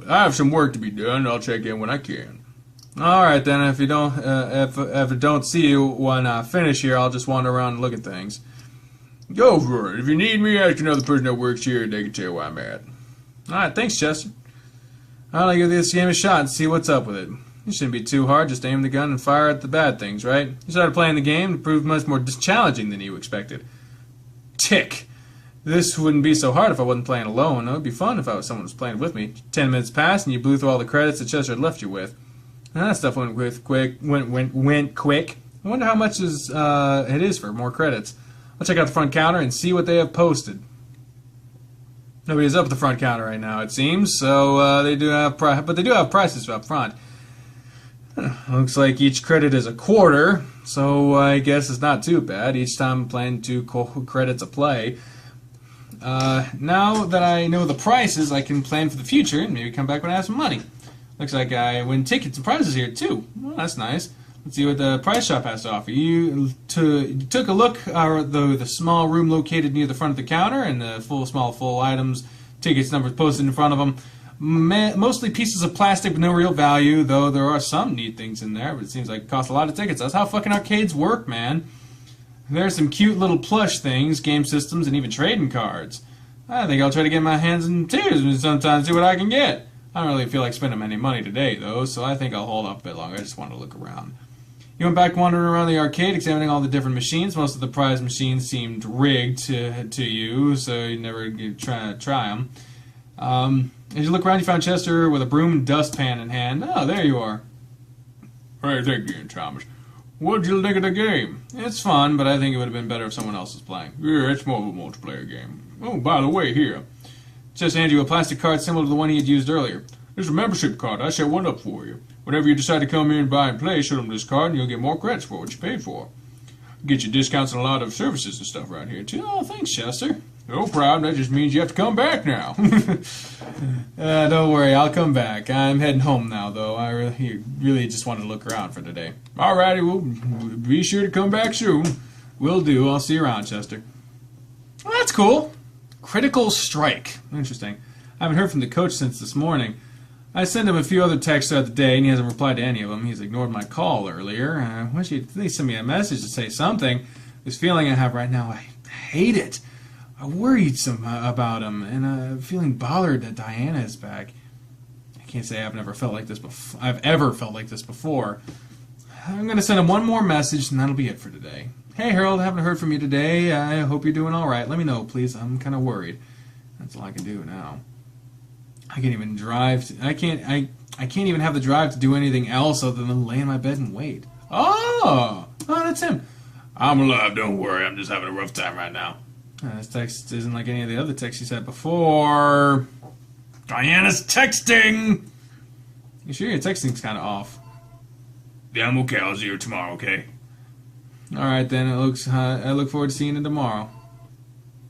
I have some work to be done, I'll check in when I can. Alright then, if you don't, if I don't see you when I finish here, I'll just wander around and look at things. Go for it. If you need me, ask another person that works here, and they can tell you where I'm at. Alright, thanks Chester. I'll give this game a shot and see what's up with it. It shouldn't be too hard, just aim the gun and fire at the bad things, right? You started playing the game, it proved much more challenging than you expected. Tick. This wouldn't be so hard if I wasn't playing alone. It would be fun if someone was playing with me. 10 minutes passed and you blew through all the credits that Chester had left you with. And that stuff went quick. I wonder how much it is for more credits. I'll check out the front counter and see what they have posted. Nobody's up at the front counter right now, it seems. So they do have prices up front. Looks like each credit is a quarter, so I guess it's not too bad. Each time I'm playing 2 credits a play. Now that I know the prices, I can plan for the future and maybe come back when I have some money. Looks like I win tickets and prizes here too. Well, that's nice. Let's see what the prize shop has to offer. You took a look at the small room located near the front of the counter and the full items, tickets, numbers posted in front of them. Mostly pieces of plastic with no real value, though there are some neat things in there, but it seems like it costs a lot of tickets. That's how fucking arcades work, man. There's some cute little plush things, game systems, and even trading cards. I think I'll try to get my hands in too and sometimes see what I can get. I don't really feel like spending any money today, though, so I think I'll hold up a bit longer. I just want to look around. You went back wandering around the arcade, examining all the different machines. Most of the prize machines seemed rigged to you, so you never try them. As you look around, you found Chester with a broom and dustpan in hand. Oh, there you are. Hey, thank you, Thomas. What'd you think of the game? It's fun, but I think it would have been better if someone else was playing. Yeah, it's more of a multiplayer game. Oh, by the way, here. Chester handed you a plastic card similar to the one he had used earlier. There's a membership card. I set one up for you. Whenever you decide to come in, buy, and play, show them this card, and you'll get more credits for what you paid for. Get you discounts on a lot of services and stuff right here, too. Oh, thanks, Chester. No problem. That just means you have to come back now. Don't worry, I'll come back. I'm heading home now, though. I really just wanted to look around for today. Alrighty, well, be sure to come back soon. Will do. I'll see you around, Chester. Well, that's cool. Critical strike. Interesting. I haven't heard from the coach since this morning. I sent him a few other texts throughout the day, and he hasn't replied to any of them. He's ignored my call earlier. I wish he'd at least send me a message to say something. This feeling I have right now, I hate it. I worried about him, and I'm feeling bothered that Diana is back. I can't say I've ever felt like this before. I'm going to send him one more message, and that'll be it for today. Hey, Harold, I haven't heard from you today. I hope you're doing all right. Let me know, please. I'm kind of worried. That's all I can do now. I can't even drive. I can't even have the drive to do anything else other than lay in my bed and wait. Oh, that's him. I'm alive, don't worry. I'm just having a rough time right now. This text isn't like any of the other texts you sent before. Diana's texting! You sure your texting's kind of off? Yeah, I'm okay. I'll see you tomorrow, okay? Alright then, I look forward to seeing you tomorrow.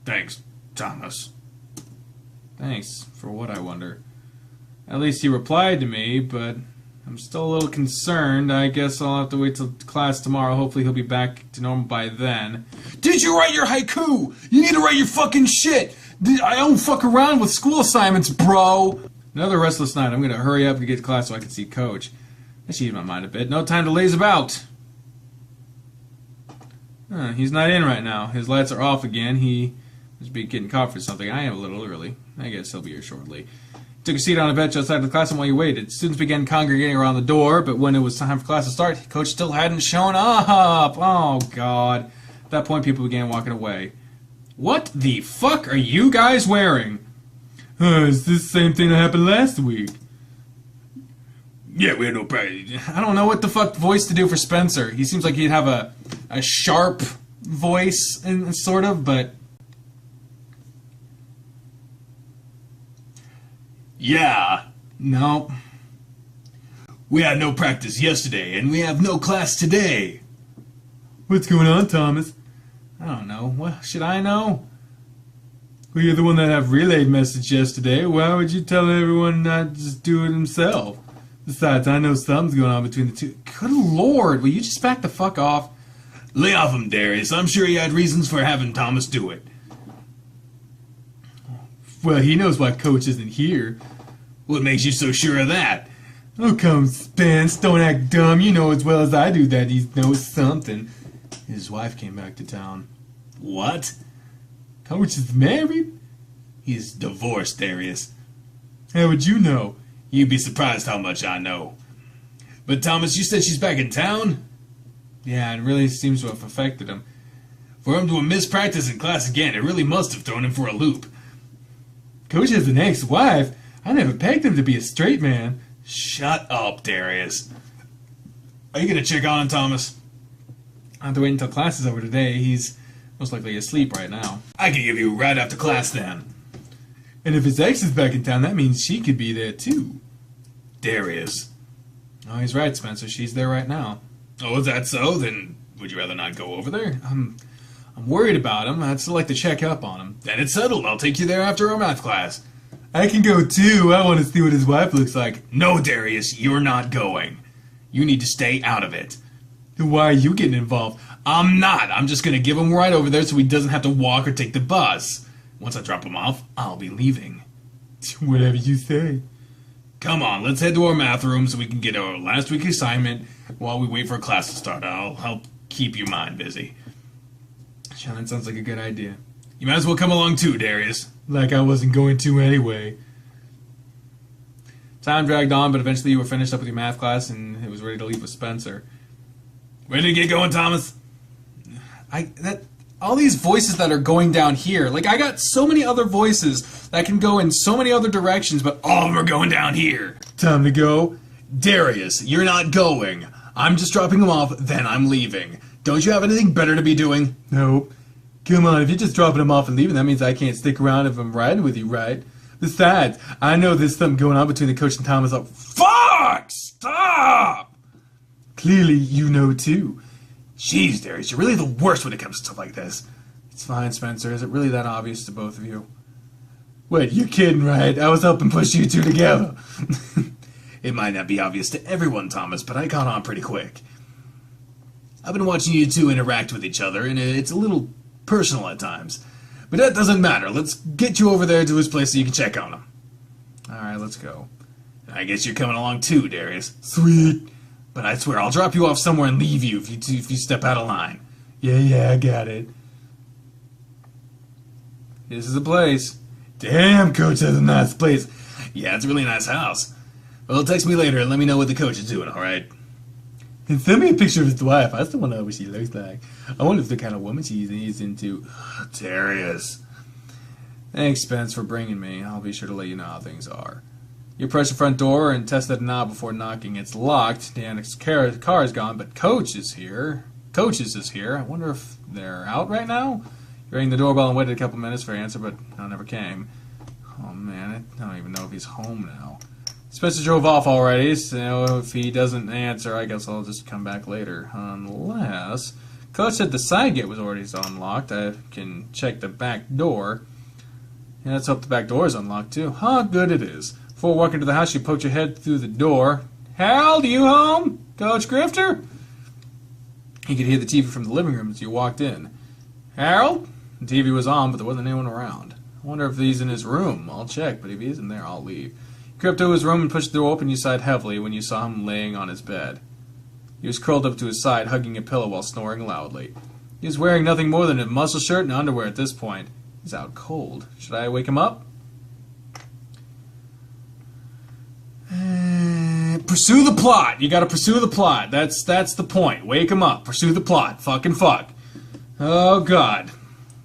Thanks, Thomas. Thanks. For what, I wonder? At least he replied to me, but I'm still a little concerned. I guess I'll have to wait till class tomorrow. Hopefully he'll be back to normal by then. Did you write your haiku? You need to write your fucking shit! I don't fuck around with school assignments, bro! Another restless night. I'm gonna hurry up and get to class so I can see Coach. That should ease my mind a bit. No time to laze about. He's not in right now. His lights are off again. He must be getting coffee or something. I am a little early. I guess he'll be here shortly. Took a seat on a bench outside of the classroom while he waited. Students began congregating around the door, but when it was time for class to start, Coach still hadn't shown up. Oh, God. At that point, people began walking away. What the fuck are you guys wearing? It's the same thing that happened last week. Yeah, we had no practice. I don't know what the fuck voice to do for Spencer. He seems like he'd have a sharp voice, sort of, but... Yeah. No. We had no practice yesterday, and we have no class today. What's going on, Thomas? I don't know. What should I know? Well, you're the one that have relayed message yesterday. Why would you tell everyone not to just do it himself? Besides, I know something's going on between the two. Good Lord, will you just back the fuck off? Lay off him, Darius. I'm sure he had reasons for having Thomas do it. Well, he knows why Coach isn't here. What makes you so sure of that? Oh, come, Spence. Don't act dumb. You know as well as I do that he knows something. His wife came back to town. What? Coach is married? He's divorced, Darius. How would you know? You'd be surprised how much I know. But Thomas, you said she's back in town? Yeah, it really seems to have affected him. For him to have missed practice in class again, it really must have thrown him for a loop. Coach has an ex-wife. I never pegged him to be a straight man. Shut up, Darius. Are you going to check on him, Thomas? I'll have to wait until class is over today. He's most likely asleep right now. I can give you right after class then. And if his ex is back in town, that means she could be there too. Darius. Oh, he's right, Spencer. She's there right now. Oh, is that so? Then would you rather not go over there? I'm worried about him. I'd still like to check up on him. Then it's settled. I'll take you there after our math class. I can go too. I want to see what his wife looks like. No, Darius, you're not going. You need to stay out of it. Why are you getting involved? I'm not. I'm just going to give him a ride over there so he doesn't have to walk or take the bus. Once I drop him off, I'll be leaving. Whatever you say. Come on, let's head to our math room so we can get our last week assignment while we wait for class to start. I'll help keep your mind busy. Sean, sounds like a good idea. You might as well come along too, Darius. Like I wasn't going to anyway. Time dragged on, but eventually you were finished up with your math class and it was ready to leave with Spencer. Ready to get going, Thomas? All these voices that are going down here, like I got so many other voices that can go in so many other directions, but All of them are going down here. time to go. Darius, you're not going. I'm just dropping him off, then I'm leaving. Don't you have anything better to be doing? Nope. Come on, if you're just dropping him off and leaving, that means I can't stick around if I'm riding with you, right? Besides, I know there's something going on between the coach and Thomas. Fuck! Stop! Clearly, you know too. Jeez, Darius, you're really the worst when it comes to stuff like this. It's fine, Spencer. Is it really that obvious to both of you? Wait, you're kidding, right? I was helping push you two together. It might not be obvious to everyone, Thomas, but I caught on pretty quick. I've been watching you two interact with each other, and it's a little personal at times. But that doesn't matter. Let's get you over there to his place so you can check on him. Alright, let's go. I guess you're coming along too, Darius. Sweet. But I swear, I'll drop you off somewhere and leave you if you step out of line. Yeah, I got it. This is the place. Damn, Coach has a nice place. Yeah, it's a really nice house. Well, text me later and let me know what the coach is doing, alright? And send me a picture of his wife. I still want to know what she looks like. I wonder if the kind of woman she's into. Darius. Thanks, Spence, for bringing me. I'll be sure to let you know how things are. You approach the front door and test that knob before knocking. It's locked. Dan's car is gone, but Coach is here. Coaches is here. I wonder if they're out right now? You rang the doorbell and waited a couple minutes for an answer, but no, never came. Oh, man, I don't even know if he's home now. Spencer drove off already, so if he doesn't answer, I guess I'll just come back later. Unless... Coach said the side gate was already unlocked. I can check the back door. Yeah, let's hope the back door is unlocked, too. Huh, good it is. Before walking to the house, you poked your head through the door. Harold, are you home? Coach Grifter? You could hear the TV from the living room as you walked in. Harold? The TV was on, but there wasn't anyone around. I wonder if he's in his room. I'll check, but if he isn't there, I'll leave. You crept to his room and pushed the door open. You sighed heavily when you saw him laying on his bed. He was curled up to his side, hugging a pillow while snoring loudly. He was wearing nothing more than a muscle shirt and underwear at this point. He's out cold. Should I wake him up? Pursue the plot. You gotta pursue the plot. That's the point. Wake him up. Pursue the plot. Fucking fuck. Oh, God.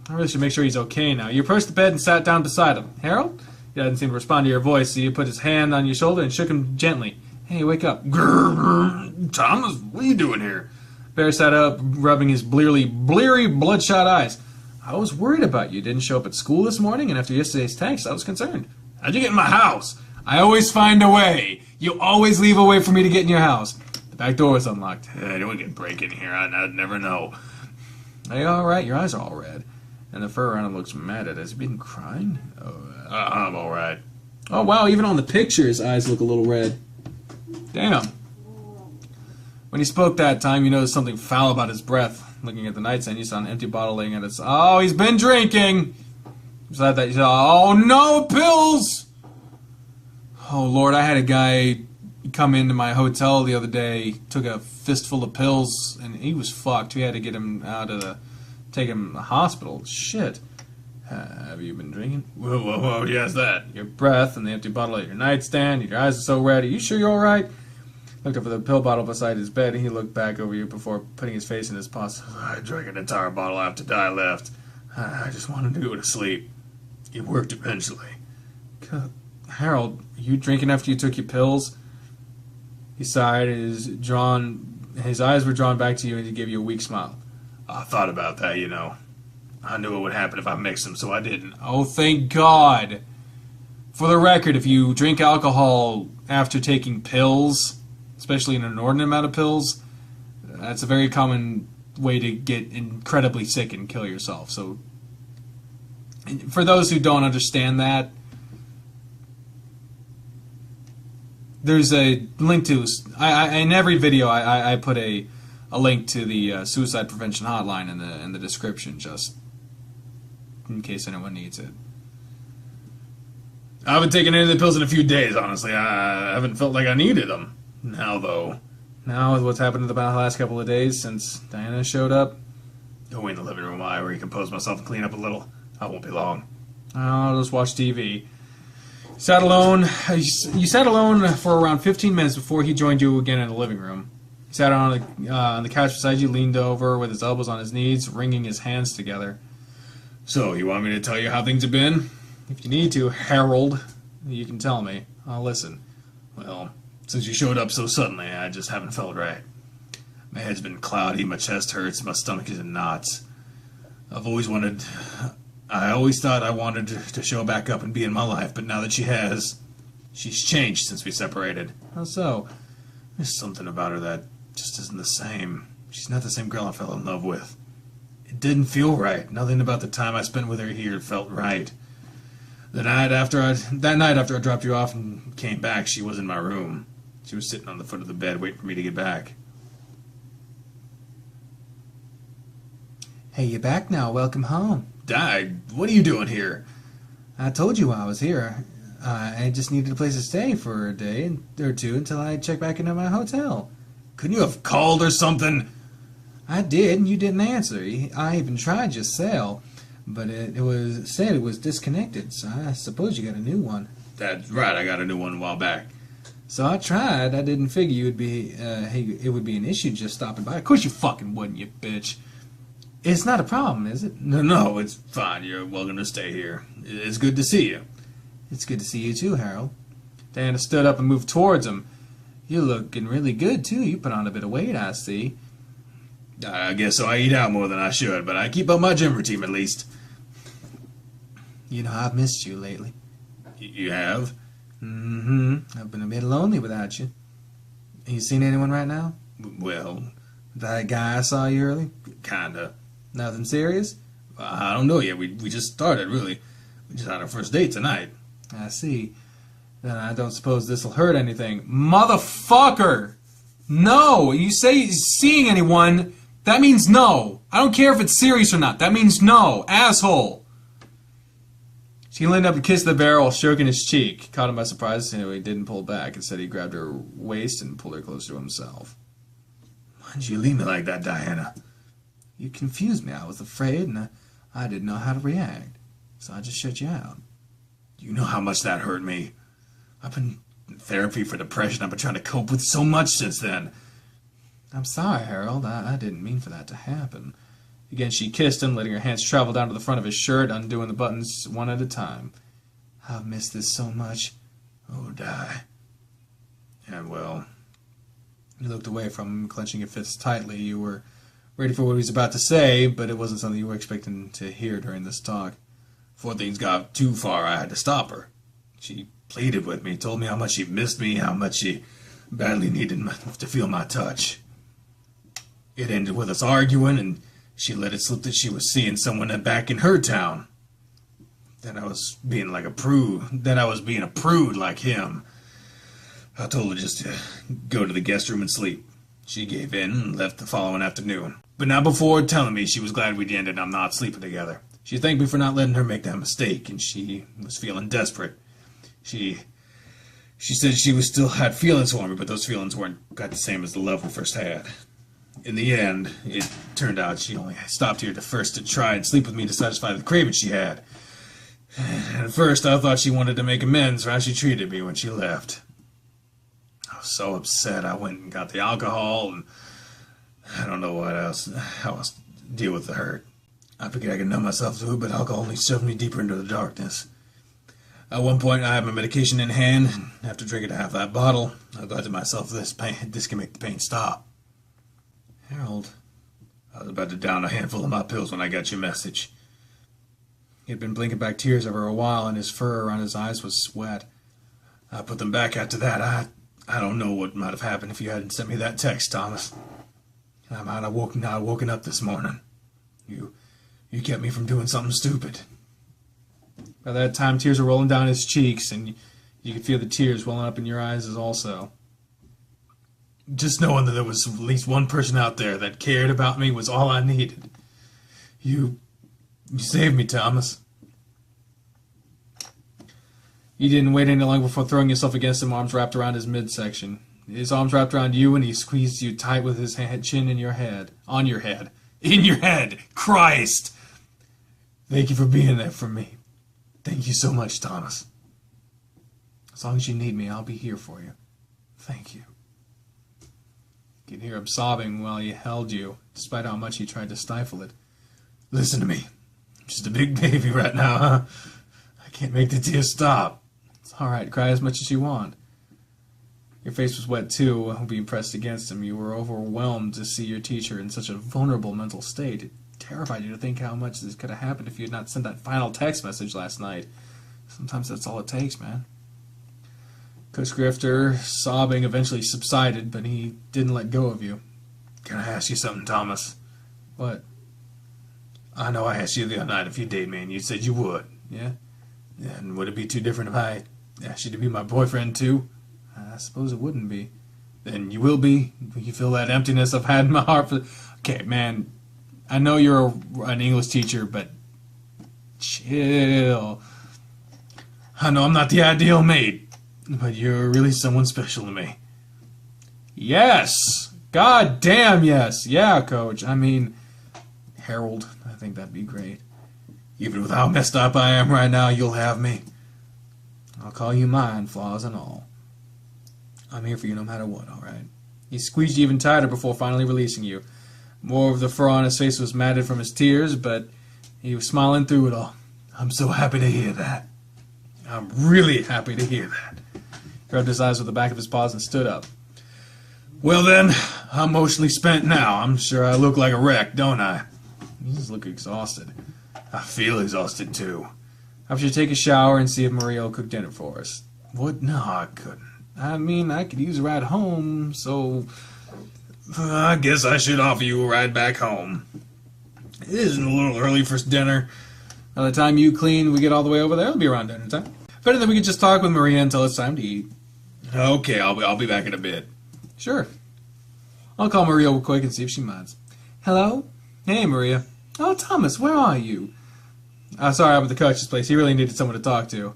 I really should make sure he's okay now. You approached the bed and sat down beside him. Harold? He didn't seem to respond to your voice, so you put his hand on your shoulder and shook him gently. Hey, wake up. Grrr, Thomas, what are you doing here? Bear sat up, rubbing his bleary, bloodshot eyes. I was worried about you. Didn't show up at school this morning, and after yesterday's text, I was concerned. How'd you get in my house? I always find a way. You always leave a way for me to get in your house. The back door was unlocked. Anyone can break in here. I'd never know. Are you alright? Your eyes are all red. And the fur around him looks matted. Has he been crying? I'm alright. Oh, wow. Even on the picture, his eyes look a little red. Damn. When he spoke that time, you noticed something foul about his breath. Looking at the nightstand, you saw an empty bottle laying at its... Oh, he's been drinking! Beside that, you saw... Oh, no! Pills! Oh, Lord, I had a guy come into my hotel the other day, took a fistful of pills, and he was fucked. We had to get him out of the... Take him to the hospital. Shit. Have you been drinking? Whoa, yes, that. Your breath and the empty bottle at your nightstand. Your eyes are so red. Are you sure you're alright? Looked up at the pill bottle beside his bed, and he looked back over you before putting his face in his paws. I drank an entire bottle after I left. I just wanted to go to sleep. It worked eventually. Harold, are you drinking after you took your pills? He sighed. His eyes were drawn back to you, and he gave you a weak smile. I thought about that, you know. I knew it would happen if I mixed them, so I didn't. Oh, thank God. For the record, if you drink alcohol after taking pills, especially an inordinate amount of pills, that's a very common way to get incredibly sick and kill yourself. So, for those who don't understand that, there's a link to, in every video I put a link to the suicide prevention hotline in the description, just in case anyone needs it. I haven't taken any of the pills in a few days, honestly. I haven't felt like I needed them. Now, though. Now, with what's happened in the last couple of days since Diana showed up, Go in the living room while I recompose myself and clean up a little. I won't be long. I'll just watch TV. You sat alone for around 15 minutes before he joined you again in the living room. He sat on the couch beside you, leaned over with his elbows on his knees, wringing his hands together. So, you want me to tell you how things have been? If you need to, Harold, you can tell me. I'll listen. Well, since you showed up so suddenly, I just haven't felt right. My head's been cloudy, my chest hurts, my stomach is in knots. I always thought I wanted to show back up and be in my life, but now that she's changed since we separated. How so? There's something about her that just isn't the same. She's not the same girl I fell in love with. It didn't feel right. Nothing about the time I spent with her here felt right. That night after I dropped you off and came back, she was in my room. She was sitting on the foot of the bed waiting for me to get back. Hey, you're back now. Welcome home. Di, what are you doing here? I told you I was here. I just needed a place to stay for a day or two until I check back into my hotel. Couldn't you have called or something? I did, and you didn't answer. I even tried your cell, but it was disconnected, so I suppose you got a new one. That's right, I got a new one a while back. So I tried. I didn't figure it would be an issue just stopping by. Of course you fucking wouldn't, you bitch. It's not a problem, is it? No, it's fine. You're welcome to stay here. It's good to see you. It's good to see you too, Harold. Diana stood up and moved towards him. You're looking really good, too. You put on a bit of weight, I see. I guess so. I eat out more than I should, but I keep up my gym routine at least. You know, I've missed you lately. You have? Mm-hmm. I've been a bit lonely without you. You seen anyone right now? Well, That guy I saw you early? kinda. Nothing serious? I don't know yet. We just started, really. We just had our first date tonight. I see. Then I don't suppose this'll hurt anything. Motherfucker! No! You say seeing anyone, that means no. I don't care if it's serious or not. That means no. Asshole! She leaned up and kissed the bear while stroking his cheek. Caught him by surprise, anyway, he didn't pull back. Instead, he grabbed her waist and pulled her closer to himself. Why'd you leave me like that, Diana? You confused me. I was afraid, and I didn't know how to react. So I just shut you out. You know how much that hurt me. I've been in therapy for depression. I've been trying to cope with so much since then. I'm sorry, Harold. I didn't mean for that to happen. Again, she kissed him, letting her hands travel down to the front of his shirt, undoing the buttons one at a time. I've missed this so much. Oh, Di. And well... You looked away from him, clenching your fists tightly. You were ready for what he was about to say, but it wasn't something you were expecting to hear during this talk. Before things got too far, I had to stop her. She pleaded with me, told me how much she missed me, how much she badly needed to feel my touch. It ended with us arguing, and she let it slip that she was seeing someone back in her town. Then I was being a prude like him. I told her just to go to the guest room and sleep. She gave in and left the following afternoon. But not before telling me she was glad we'd ended up not sleeping together. She thanked me for not letting her make that mistake, and she was feeling desperate. She said she still had feelings for me, but those feelings weren't quite the same as the love we first had. In the end, it turned out she only stopped here to try and sleep with me to satisfy the craving she had. And at first, I thought she wanted to make amends for how she treated me when she left. I was so upset, I went and got the alcohol, and I don't know how else to deal with the hurt. I figured I could numb myself to it, but alcohol only shoved me deeper into the darkness. At one point, I had my medication in hand, and after drinking half that bottle, I thought to myself, this can make the pain stop. Harold. I was about to down a handful of my pills when I got your message. He had been blinking back tears over a while, and his fur around his eyes was wet. I put them back after that. I I don't know what might have happened if you hadn't sent me that text, Thomas. I might have woken up this morning. You kept me from doing something stupid. By that time, tears were rolling down his cheeks, and you could feel the tears welling up in your eyes also. Just knowing that there was at least one person out there that cared about me was all I needed. You saved me, Thomas. You didn't wait any longer before throwing yourself against him, arms wrapped around his midsection. His arms wrapped around you, and he squeezed you tight with his chin in your head. On your head. In your head! Christ! Thank you for being there for me. Thank you so much, Thomas. As long as you need me, I'll be here for you. Thank you. You could hear him sobbing while he held you, despite how much he tried to stifle it. Listen to me. I'm just a big baby right now, huh? I can't make the tears stop. It's all right. Cry as much as you want. Your face was wet, too, being pressed against him. You were overwhelmed to see your teacher in such a vulnerable mental state. It terrified you to think how much this could have happened if you had not sent that final text message last night. Sometimes that's all it takes, man. Coach Grifter, sobbing, eventually subsided, but he didn't let go of you. Can I ask you something, Thomas? What? I know I asked you the other night if you'd date me, and you said you would. Yeah? And would it be too different if I asked you to be my boyfriend, too? I suppose it wouldn't be. Then you will be. Will you feel that emptiness I've had in my heart for... Okay, man, I know you're an English teacher, but chill. I know I'm not the ideal mate, but you're really someone special to me. Yes! God damn yes! Yeah, Coach. I mean, Harold, I think that'd be great. Even with how messed up I am right now, you'll have me. I'll call you mine, flaws and all. I'm here for you no matter what, all right? He squeezed you even tighter before finally releasing you. More of the fur on his face was matted from his tears, but he was smiling through it all. I'm so happy to hear that. I'm really happy to hear that. He rubbed his eyes with the back of his paws and stood up. Well then, I'm emotionally spent now. I'm sure I look like a wreck, don't I? You just look exhausted. I feel exhausted too. How about you take a shower and see if Maria will cook dinner for us? What? No, I couldn't. I mean, I could use a ride home, so... I guess I should offer you a ride back home. It isn't a little early for dinner. By the time you clean, we get all the way over there, it'll be around dinner time. Better than we could just talk with Maria until it's time to eat. Okay, I'll be back in a bit. Sure. I'll call Maria real quick and see if she minds. Hello? Hey, Maria. Oh, Thomas, where are you? Sorry, I'm at the coach's place. He really needed someone to talk to.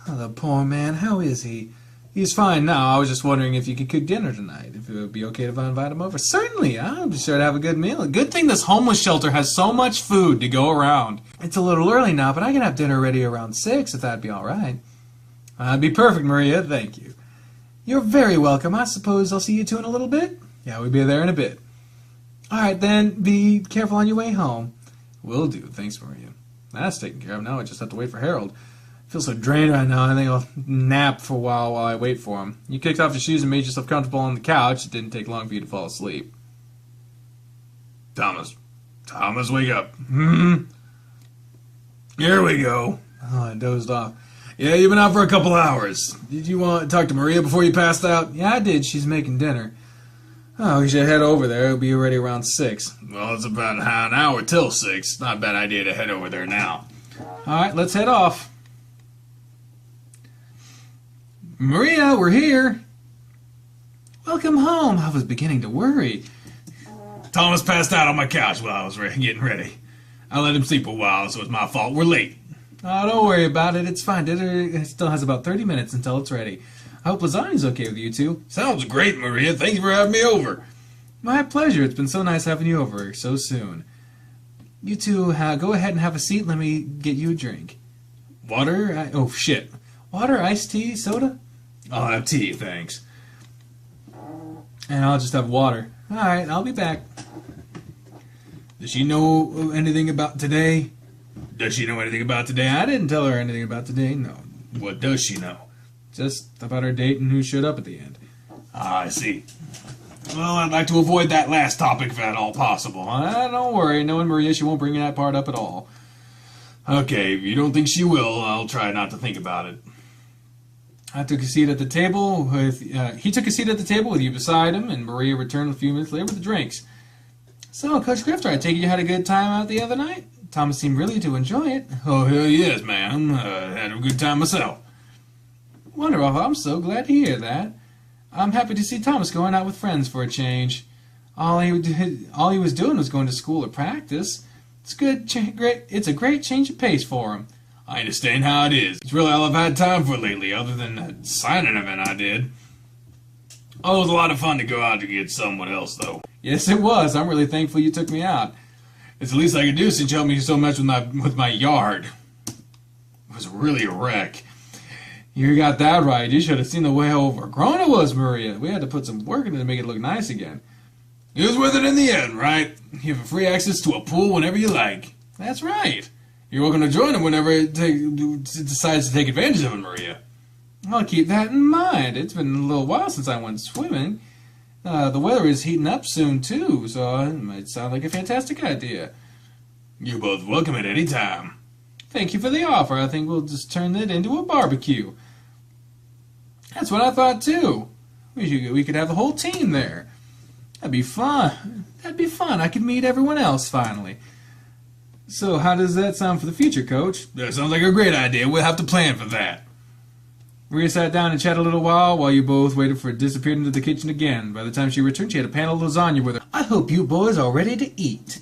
Oh, the poor man. How is he? He's fine now. I was just wondering if you could cook dinner tonight. If it would be okay if I invite him over. Certainly. I'll be sure to have a good meal. Good thing this homeless shelter has so much food to go around. It's a little early now, but I can have dinner ready around 6 if that'd be all right. That'd be perfect, Maria. Thank you. You're very welcome. I suppose I'll see you two in a little bit? Yeah, we'll be there in a bit. All right, then. Be careful on your way home. Will do. Thanks, Maria. That's taken care of. Now I just have to wait for Harold. I feel so drained right now. I think I'll nap for a while I wait for him. You kicked off your shoes and made yourself comfortable on the couch. It didn't take long for you to fall asleep. Thomas, wake up. Here we go. Oh, I dozed off. Yeah, you've been out for a couple hours. Did you want to talk to Maria before you passed out? Yeah, I did. She's making dinner. Oh, we should head over there. It'll be ready around 6. Well, it's about an hour till 6. Not a bad idea to head over there now. All right, let's head off. Maria, we're here. Welcome home. I was beginning to worry. Thomas passed out on my couch while I was getting ready. I let him sleep a while, so it's my fault. We're late. Oh, don't worry about it. It's fine. Dinner still has about 30 minutes until it's ready. I hope lasagna's okay with you two. Sounds great, Maria. Thank you for having me over. My pleasure. It's been so nice having you over so soon. You two go ahead and have a seat. Let me get you a drink. Water? Oh, shit. Water, iced tea, soda? I'll have tea, thanks. And I'll just have water. All right, I'll be back. Does she know anything about today? Does she know anything about today? I didn't tell her anything about today, no. What does she know? Just about our date and who showed up at the end. Ah, I see. Well, I'd like to avoid that last topic if at all possible. Don't worry. Knowing Maria, she won't bring that part up at all. Okay, if you don't think she will, I'll try not to think about it. I took a seat at the table with, he took a seat at the table with you beside him, and Maria returned a few minutes later with the drinks. So, Coach Grifter, I take it you had a good time out the other night? Thomas seemed really to enjoy it. Oh, hell yes, ma'am. Had a good time myself. Wonderful. I'm so glad to hear that. I'm happy to see Thomas going out with friends for a change. All he was doing was going to school or practice. It's a great change of pace for him. I understand how it is. It's really all I've had time for lately, other than that signing event I did. Oh, it was a lot of fun to go out to get someone else, though. Yes, it was. I'm really thankful you took me out. It's the least I could do since you helped me so much with my yard. It was really a wreck. You got that right. You should have seen the way how overgrown it was, Maria. We had to put some work into it to make it look nice again. It was worth it in the end, right? You have free access to a pool whenever you like. That's right. You're welcome to join him whenever it decides to take advantage of it, Maria. I'll keep that in mind. It's been a little while since I went swimming. The weather is heating up soon, too, so it might sound like a fantastic idea. You're both welcome at any time. Thank you for the offer. I think we'll just turn it into a barbecue. That's what I thought, too. We could have the whole team there. That'd be fun. I could meet everyone else, finally. So, how does that sound for the future, Coach? That sounds like a great idea. We'll have to plan for that. Maria sat down and chatted a little while you both waited for it to disappear into the kitchen again. By the time she returned, she had a pan of lasagna with her. I hope you boys are ready to eat.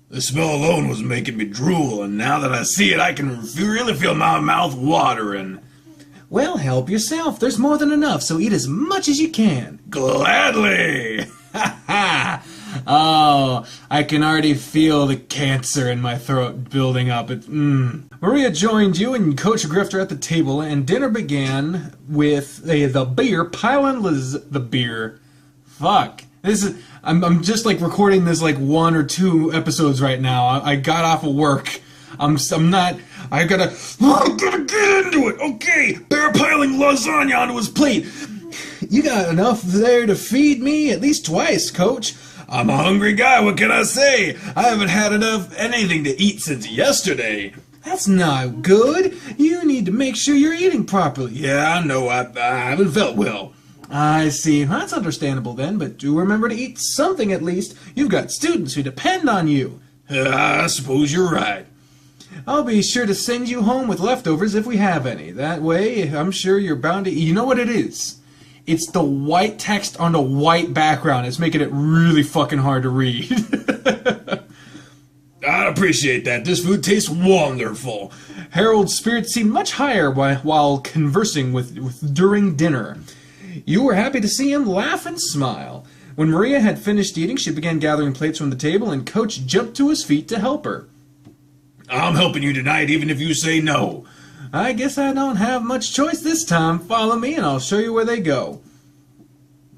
The smell alone was making me drool, and now that I see it, I can really feel my mouth watering. Well, help yourself. There's more than enough, so eat as much as you can. Gladly! Ha ha! Oh, I can already feel the cancer in my throat building up. Maria joined you and Coach Grifter at the table, and dinner began with the beer piling the beer. Fuck. I'm just like recording this like 1 or 2 episodes right now. I got off of work. I gotta get into it. Okay, bear piling lasagna onto his plate. You got enough there to feed me at least twice, Coach. I'm a hungry guy, what can I say? I haven't had anything to eat since yesterday. That's not good. You need to make sure you're eating properly. Yeah, I know. I haven't felt well. I see. That's understandable then, but do remember to eat something at least. You've got students who depend on you. I suppose you're right. I'll be sure to send you home with leftovers if we have any. That way, I'm sure you're bound to eat. You know what it is? It's the white text on a white background. It's making it really fucking hard to read. I appreciate that. This food tastes wonderful. Harold's spirits seemed much higher while conversing with during dinner. You were happy to see him laugh and smile. When Maria had finished eating, she began gathering plates from the table, and Coach jumped to his feet to help her. I'm helping you tonight, even if you say no. I guess I don't have much choice this time. Follow me, and I'll show you where they go.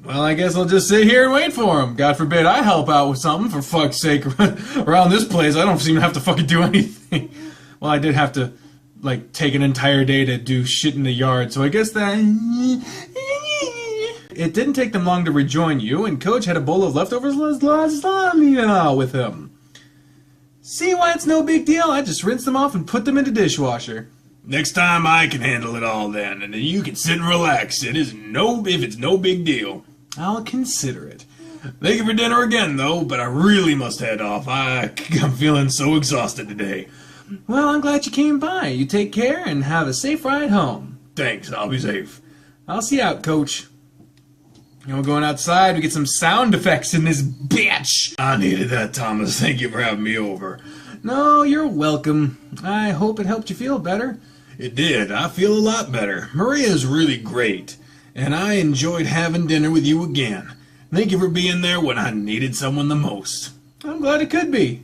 Well, I guess I'll just sit here and wait for him. God forbid I help out with something, for fuck's sake. Around this place, I don't seem to have to fucking do anything. Well, I did have to, like, take an entire day to do shit in the yard, so I guess that... It didn't take them long to rejoin you, and Coach had a bowl of leftovers lasagna with him. See why it's no big deal? I just rinsed them off and put them in the dishwasher. Next time I can handle it all then, and then you can sit and relax. If it's no big deal. I'll consider it. Thank you for dinner again, though, but I really must head off. I'm feeling so exhausted today. Well, I'm glad you came by. You take care and have a safe ride home. Thanks, I'll be safe. I'll see you out, Coach. You know, we're going outside. We get some sound effects in this bitch. I needed that, Thomas. Thank you for having me over. No, you're welcome. I hope it helped you feel better. It did. I feel a lot better. Maria's really great, and I enjoyed having dinner with you again. Thank you for being there when I needed someone the most. I'm glad it could be.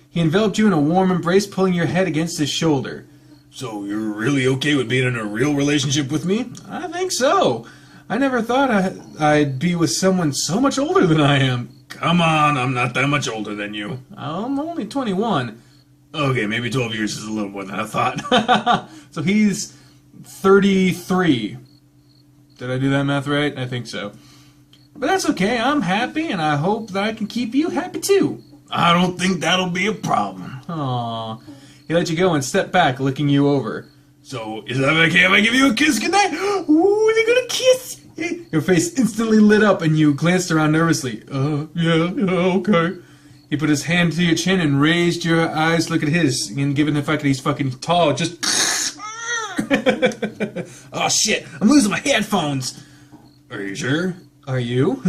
He enveloped you in a warm embrace, pulling your head against his shoulder. So you're really okay with being in a real relationship with me? I think so. I never thought I'd be with someone so much older than I am. Come on, I'm not that much older than you. I'm only 21. Okay, maybe 12 years is a little more than I thought. So he's 33. Did I do that math right? I think so. But that's okay. I'm happy, and I hope that I can keep you happy too. I don't think that'll be a problem. Aww. He let you go and stepped back, looking you over. So, is that okay if I give you a kiss goodnight? Ooh, they're gonna kiss! Your face instantly lit up and you glanced around nervously. Yeah, okay. He put his hand to your chin and raised your eyes to look at his. And given the fact that he's fucking tall, just... Oh shit, I'm losing my headphones. Are you sure? Are you?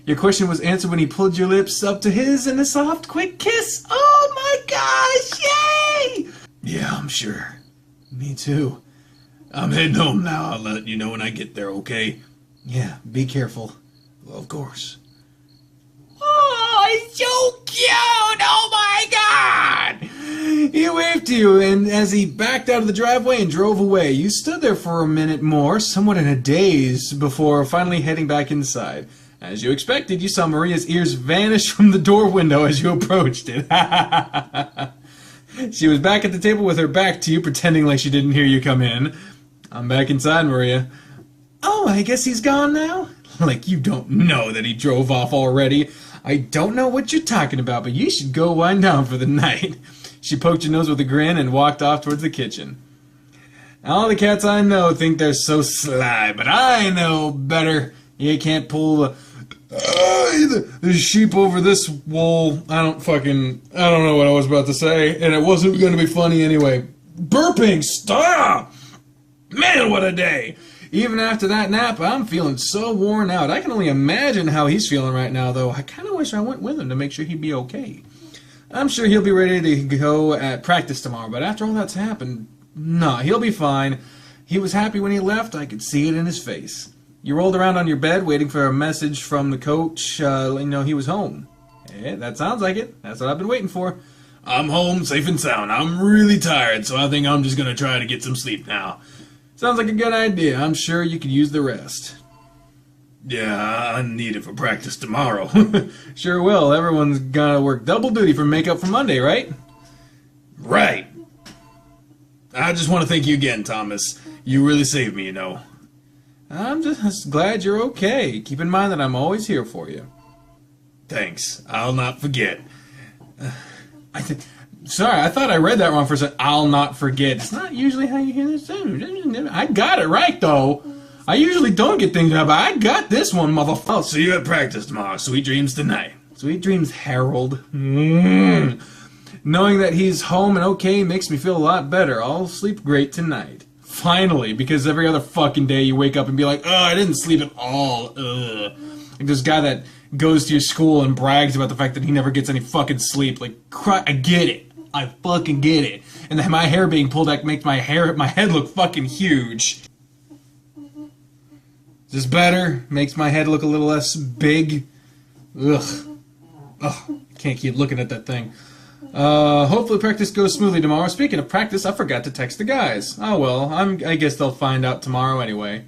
Your question was answered when he pulled your lips up to his in a soft, quick kiss. Oh my gosh, yay! Yeah, I'm sure. Me too. I'm heading home now. I'll let you know when I get there, okay? Yeah, be careful. Well, of course. Oh, it's so cute! Oh my god! He waved to you, and as he backed out of the driveway and drove away, you stood there for a minute more, somewhat in a daze, before finally heading back inside. As you expected, you saw Maria's ears vanish from the door window as you approached it. She was back at the table with her back to you, pretending like she didn't hear you come in. I'm back inside, Maria. Oh, I guess he's gone now? Like you don't know that he drove off already. I don't know what you're talking about, but you should go wind down for the night. She poked your nose with a grin and walked off towards the kitchen. All the cats I know think they're so sly, but I know better. You can't pull the sheep over this wool. I don't know what I was about to say, and it wasn't going to be funny anyway. Burping, stop! Man, what a day! Even after that nap, I'm feeling so worn out. I can only imagine how he's feeling right now, though. I kind of wish I went with him to make sure he'd be okay. I'm sure he'll be ready to go at practice tomorrow, but after all that's happened, nah, he'll be fine. He was happy when he left. I could see it in his face. You rolled around on your bed waiting for a message from the coach, letting you know he was home. Yeah, that sounds like it. That's what I've been waiting for. I'm home, safe and sound. I'm really tired, so I think I'm just gonna try to get some sleep now. Sounds like a good idea. I'm sure you could use the rest. Yeah, I need it for practice tomorrow. Sure will. Everyone's gonna work double duty for makeup for Monday, right? Right. I just want to thank you again, Thomas. You really saved me, you know. I'm just glad you're okay. Keep in mind that I'm always here for you. Thanks. I'll not forget. Sorry, I thought I read that wrong for a second. I'll not forget. It's not usually how you hear this. I got it right, though. I usually don't get things right, but I got this one, motherfucker. I'll see you at practice tomorrow. Sweet dreams tonight. Sweet dreams, Harold. Knowing that he's home and okay makes me feel a lot better. I'll sleep great tonight. Finally, because every other fucking day you wake up and be like, oh, I didn't sleep at all. Ugh. Like this guy that goes to your school and brags about the fact that he never gets any fucking sleep. Like, I get it. I fucking get it. And then my hair being pulled back makes my head look fucking huge. Is this better? Makes my head look a little less big. Ugh. Ugh. Can't keep looking at that thing. Hopefully practice goes smoothly tomorrow. Speaking of practice, I forgot to text the guys. Oh well, I guess they'll find out tomorrow anyway.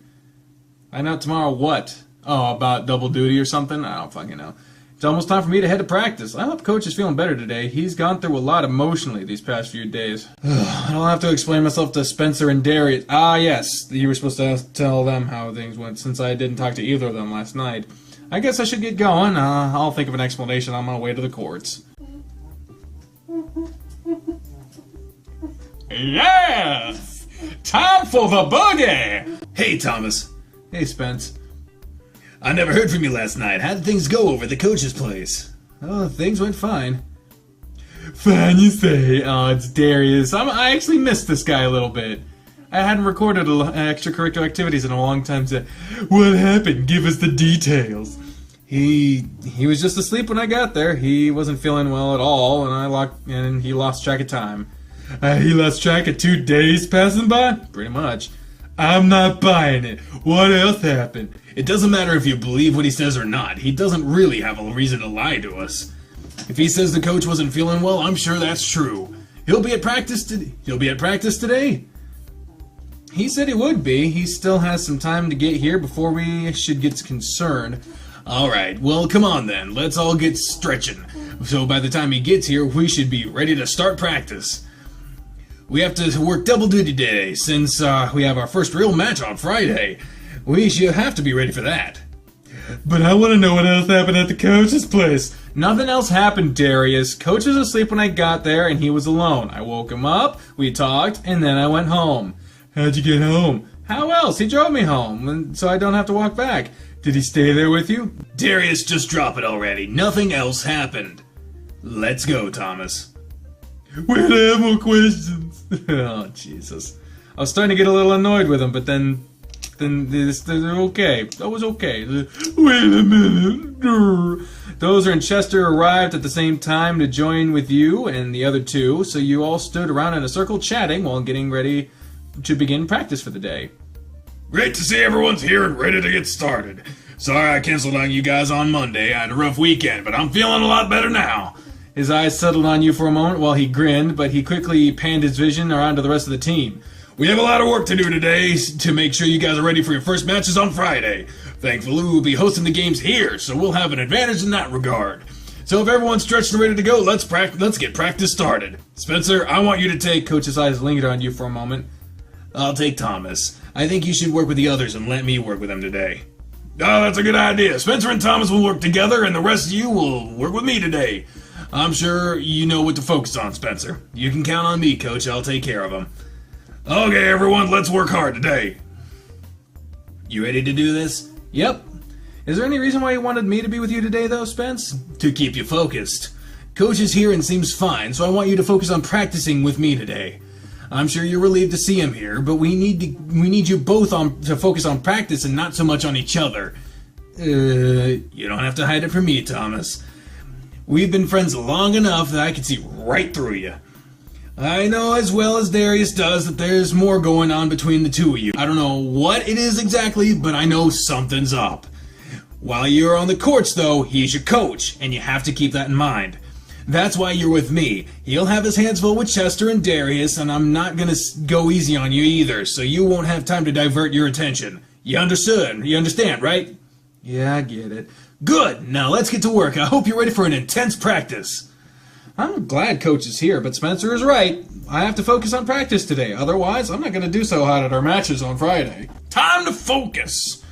Find out tomorrow what? Oh, about double duty or something? I don't fucking know. It's almost time for me to head to practice. I hope Coach is feeling better today. He's gone through a lot emotionally these past few days. I don't have to explain myself to Spencer and Darius. Ah, yes, you were supposed to tell them how things went since I didn't talk to either of them last night. I guess I should get going. I'll think of an explanation on my way to the courts. Yes! Time for the boogie! Hey, Thomas. Hey, Spence. I never heard from you last night. How did things go over at the coach's place? Oh, things went fine. Fine, you say. Oh, it's Darius. I actually missed this guy a little bit. I hadn't recorded extracurricular activities in a long time, so what happened? Give us the details. He was just asleep when I got there. He wasn't feeling well at all, and he lost track of time. He lost track of 2 days passing by? Pretty much. I'm not buying it. What else happened? It doesn't matter if you believe what he says or not. He doesn't really have a reason to lie to us. If he says the coach wasn't feeling well, I'm sure that's true. He'll be at practice today? He said he would be. He still has some time to get here before we should get concerned. Alright, well come on then. Let's all get stretching. So by the time he gets here, we should be ready to start practice. We have to work double duty today, since we have our first real match on Friday. We should have to be ready for that. But I want to know what else happened at the coach's place. Nothing else happened, Darius. Coach was asleep when I got there, and he was alone. I woke him up, we talked, and then I went home. How'd you get home? How else? He drove me home, and so I don't have to walk back. Did he stay there with you? Darius, just drop it already. Nothing else happened. Let's go, Thomas. Wait, I have more questions. Oh, Jesus. I was starting to get a little annoyed with him, but then they're okay. That was okay. Wait a minute. Those in Chester arrived at the same time to join with you and the other two, so you all stood around in a circle chatting while getting ready to begin practice for the day. Great to see everyone's here and ready to get started. Sorry I canceled on you guys on Monday. I had a rough weekend, but I'm feeling a lot better now. His eyes settled on you for a moment while he grinned, but he quickly panned his vision around to the rest of the team. We have a lot of work to do today to make sure you guys are ready for your first matches on Friday. Thankfully, we'll be hosting the games here, so we'll have an advantage in that regard. So if everyone's stretched and ready to go, let's get practice started. Spencer, I want you to take... Coach's eyes lingered on you for a moment. I'll take Thomas. I think you should work with the others and let me work with them today. Oh, that's a good idea. Spencer and Thomas will work together, and the rest of you will work with me today. I'm sure you know what to focus on, Spencer. You can count on me, Coach. I'll take care of them. Okay, everyone, let's work hard today. You ready to do this? Yep. Is there any reason why you wanted me to be with you today, though, Spence? To keep you focused. Coach is here and seems fine, so I want you to focus on practicing with me today. I'm sure you're relieved to see him here, but we need you both to focus on practice and not so much on each other. You don't have to hide it from me, Thomas. We've been friends long enough that I can see right through you. I know as well as Darius does that there's more going on between the two of you. I don't know what it is exactly, but I know something's up. While you're on the courts, though, he's your coach, and you have to keep that in mind. That's why you're with me. He'll have his hands full with Chester and Darius, and I'm not gonna go easy on you either, so you won't have time to divert your attention. You understood? You understand, right? Yeah, I get it. Good! Now let's get to work. I hope you're ready for an intense practice. I'm glad Coach is here, but Spencer is right. I have to focus on practice today. Otherwise, I'm not going to do so hot at our matches on Friday. Time to focus!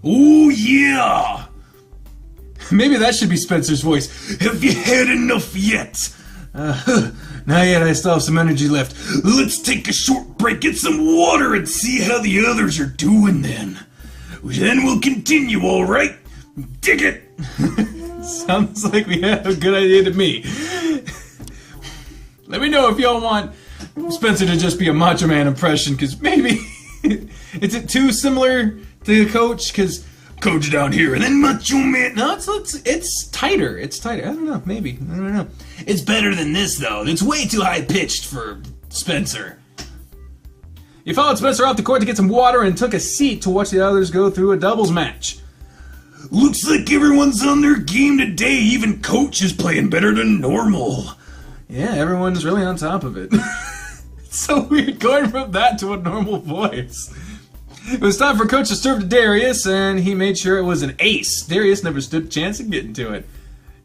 Ooh, yeah! Maybe that should be Spencer's voice. Have you had enough yet? Not yet. I still have some energy left. Let's take a short break, get some water, and see how the others are doing then. Then we'll continue, all right? Dig it! Sounds like we have a good idea to me. Let me know if y'all want Spencer to just be a Macho Man impression, because maybe... Is it too similar to the Coach? Because... Coach down here, and then Macho Man... No, it's tighter. It's tighter. I don't know. Maybe. I don't know. It's better than this, though. It's way too high-pitched for Spencer. You followed Spencer off the court to get some water and took a seat to watch the others go through a doubles match. Looks like everyone's on their game today. Even Coach is playing better than normal. Yeah, everyone's really on top of it. It's so weird going from that to a normal voice. It was time for Coach to serve to Darius, and he made sure it was an ace. Darius never stood a chance of getting to it.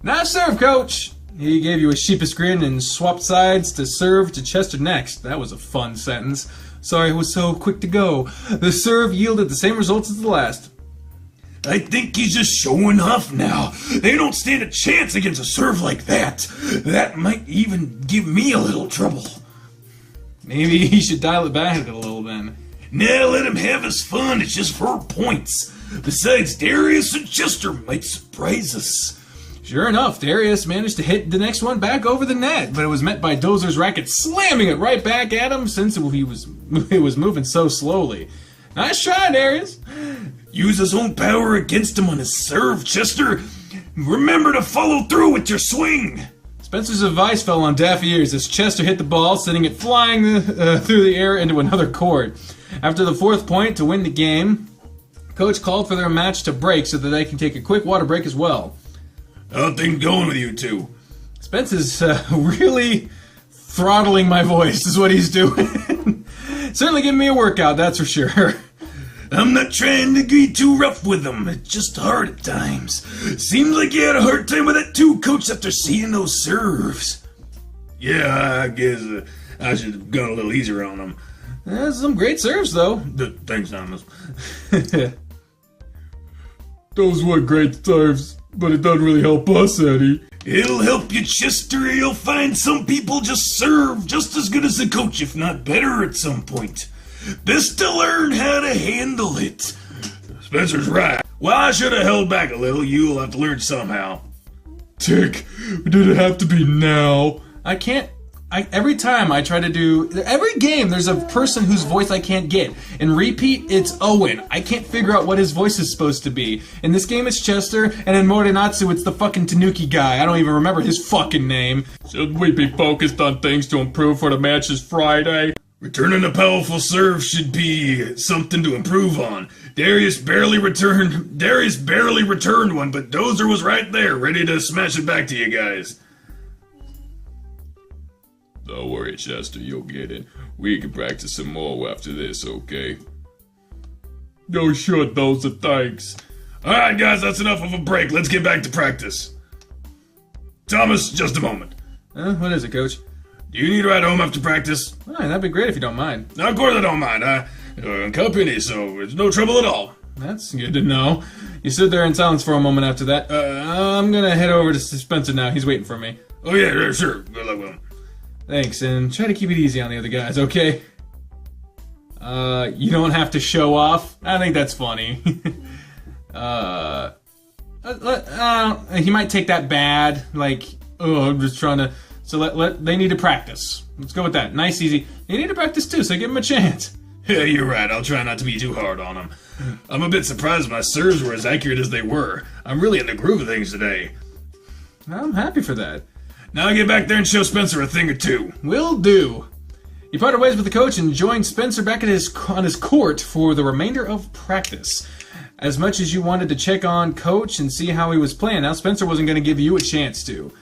Nice serve, Coach! He gave you a sheepish grin and swapped sides to serve to Chester next. That was a fun sentence. Sorry it was so quick to go. The serve yielded the same results as the last. I think he's just showing off now. They don't stand a chance against a serve like that. That might even give me a little trouble. Maybe he should dial it back a little then. Nah, let him have his fun. It's just 4 points. Besides, Darius and Chester might surprise us. Sure enough, Darius managed to hit the next one back over the net, but it was met by Dozer's racket slamming it right back at him since it was moving so slowly. Nice try, Darius. Use his own power against him on his serve, Chester. Remember to follow through with your swing. Spencer's advice fell on deaf ears as Chester hit the ball, sending it flying through the air into another court. After the 4th point to win the game, Coach called for their match to break so that they can take a quick water break as well. How things going with you two? Spence is really throttling my voice is what he's doing. Certainly giving me a workout, that's for sure. I'm not trying to be too rough with them. It's just hard at times. Seems like you had a hard time with that too, Coach, after seeing those serves. Yeah, I guess I should have gone a little easier on them. Some great serves, though. Thanks, Thomas. Those were great times, but it doesn't really help us any. It'll help you, Chester. You'll find some people just serve just as good as the coach, if not better at some point. Best to learn how to handle it. Spencer's right. Well, I should have held back a little. You'll have to learn somehow. Dick, did it have to be now? I can't. Every time I try to do every game, there's a person whose voice I can't get. In repeat, it's Owen. I can't figure out what his voice is supposed to be. In this game, it's Chester, and in Morinatsu, it's the fucking Tanuki guy. I don't even remember his fucking name. Should we be focused on things to improve for the matches Friday? Returning a powerful serve should be something to improve on. Darius barely returned one, but Dozer was right there, ready to smash it back to you guys. Don't worry, Chester, you'll get it. We can practice some more after this, okay? No, sure, those are thanks. Alright, guys, that's enough of a break. Let's get back to practice. Thomas, just a moment. What is it, Coach? Do you need a ride home after practice? Oh, that'd be great if you don't mind. Of course I don't mind. I'm company, so it's no trouble at all. That's good to know. You stood there in silence for a moment after that. I'm gonna head over to Spencer now. He's waiting for me. Oh yeah, sure. Good luck with him. Thanks, and try to keep it easy on the other guys, okay? You don't have to show off. I think that's funny. He might take that bad, like, oh, I'm just trying to... So they need to practice. Let's go with that. Nice, easy. They need to practice too, so give them a chance. Yeah, you're right. I'll try not to be too hard on them. I'm a bit surprised my serves were as accurate as they were. I'm really in the groove of things today. I'm happy for that. Now get back there and show Spencer a thing or two. Will do. He parted ways with the coach and joined Spencer back at on his court for the remainder of practice. As much as you wanted to check on Coach and see how he was playing, now Spencer wasn't going to give you a chance to.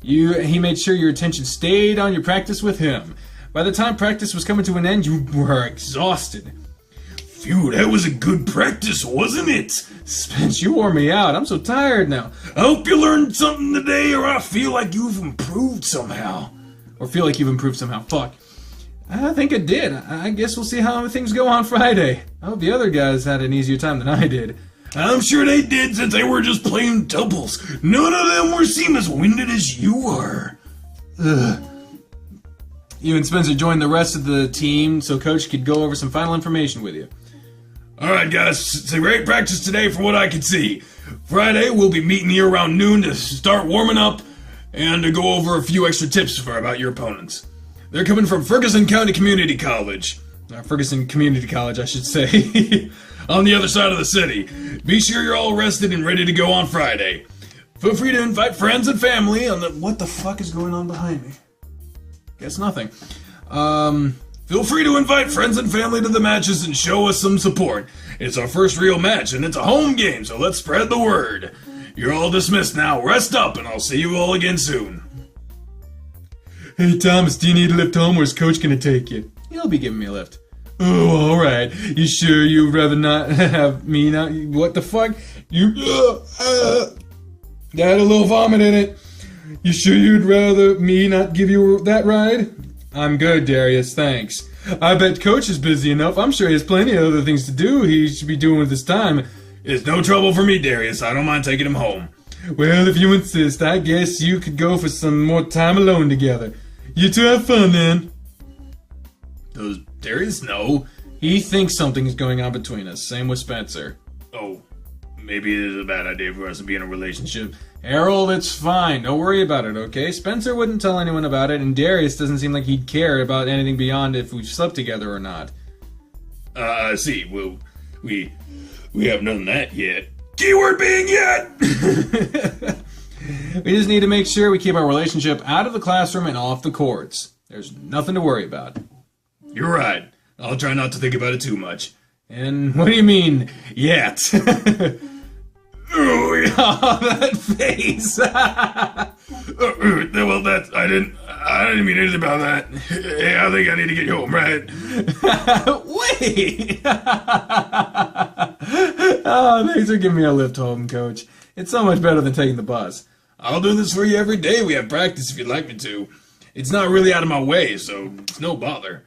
He made sure your attention stayed on your practice with him. By the time practice was coming to an end, you were exhausted. Phew, that was a good practice, wasn't it? Spence, you wore me out. I'm so tired now. I hope you learned something today, or I feel like you've improved somehow. Fuck. I think it did. I guess we'll see how things go on Friday. I hope the other guys had an easier time than I did. I'm sure they did, since they were just playing doubles. None of them seem as winded as you were. Ugh. You and Spencer joined the rest of the team so Coach could go over some final information with you. Alright guys, it's a great practice today from what I can see. Friday, we'll be meeting here around noon to start warming up and to go over a few extra tips about your opponents. They're coming from Ferguson County Community College. Ferguson Community College, I should say. On the other side of the city. Be sure you're all rested and ready to go on Friday. Feel free to invite friends and family on the... What the fuck is going on behind me? Guess nothing. Feel free to invite friends and family to the matches and show us some support. It's our first real match and it's a home game, so let's spread the word. You're all dismissed now. Rest up and I'll see you all again soon. Hey Thomas, do you need a lift home or is Coach gonna take you? He'll be giving me a lift. Oh, alright. You sure you'd rather not have me not... What the fuck? That had a little vomit in it. You sure you'd rather me not give you that ride? I'm good, Darius, thanks. I bet Coach is busy enough. I'm sure he has plenty of other things to do he should be doing with his time. It's no trouble for me, Darius. I don't mind taking him home. Well, if you insist, I guess you could go for some more time alone together. You two have fun, then. Does Darius know? He thinks something is going on between us. Same with Spencer. Oh, maybe it is a bad idea for us to be in a relationship. Harold, it's fine. Don't worry about it, okay? Spencer wouldn't tell anyone about it, and Darius doesn't seem like he'd care about anything beyond if we've slept together or not. I see. Well, we haven't done that yet. Keyword being yet! We just need to make sure we keep our relationship out of the classroom and off the courts. There's nothing to worry about. You're right. I'll try not to think about it too much. And what do you mean, yet? Oh, that face! well, I didn't mean anything about that. Hey, I think I need to get you home, right? Wait! Oh, thanks for giving me a lift home, Coach. It's so much better than taking the bus. I'll do this for you every day we have practice if you'd like me to. It's not really out of my way, so it's no bother.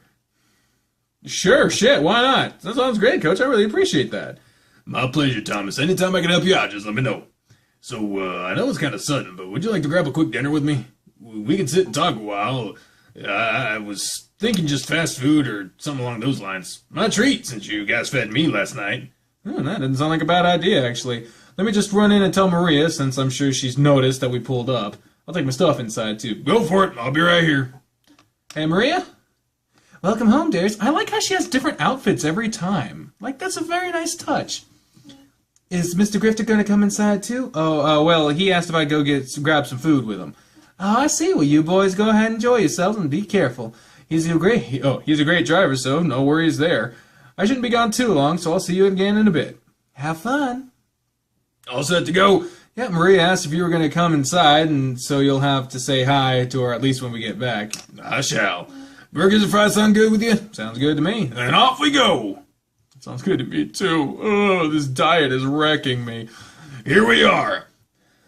Sure, shit, why not? That sounds great, Coach. I really appreciate that. My pleasure, Thomas. Anytime I can help you out, just let me know. So, I know it's kind of sudden, but would you like to grab a quick dinner with me? We can sit and talk a while. I was thinking just fast food or something along those lines. My treat, since you guys fed me last night. Oh, that doesn't sound like a bad idea, actually. Let me just run in and tell Maria, since I'm sure she's noticed that we pulled up. I'll take my stuff inside, too. Go for it. I'll be right here. Hey, Maria? Welcome home, dears. I like how she has different outfits every time. Like, that's a very nice touch. Is Mr. Grifter going to come inside, too? Well, he asked if I'd go grab some food with him. Oh, I see. Well, you boys go ahead and enjoy yourselves and be careful. He's a great driver, so no worries there. I shouldn't be gone too long, so I'll see you again in a bit. Have fun. All set to go? Yeah, Maria asked if you were going to come inside, and so you'll have to say hi to her at least when we get back. I shall. Burgers and fries sound good with you? Sounds good to me. Then off we go. Sounds good to me, too. Oh, this diet is wrecking me. Here we are.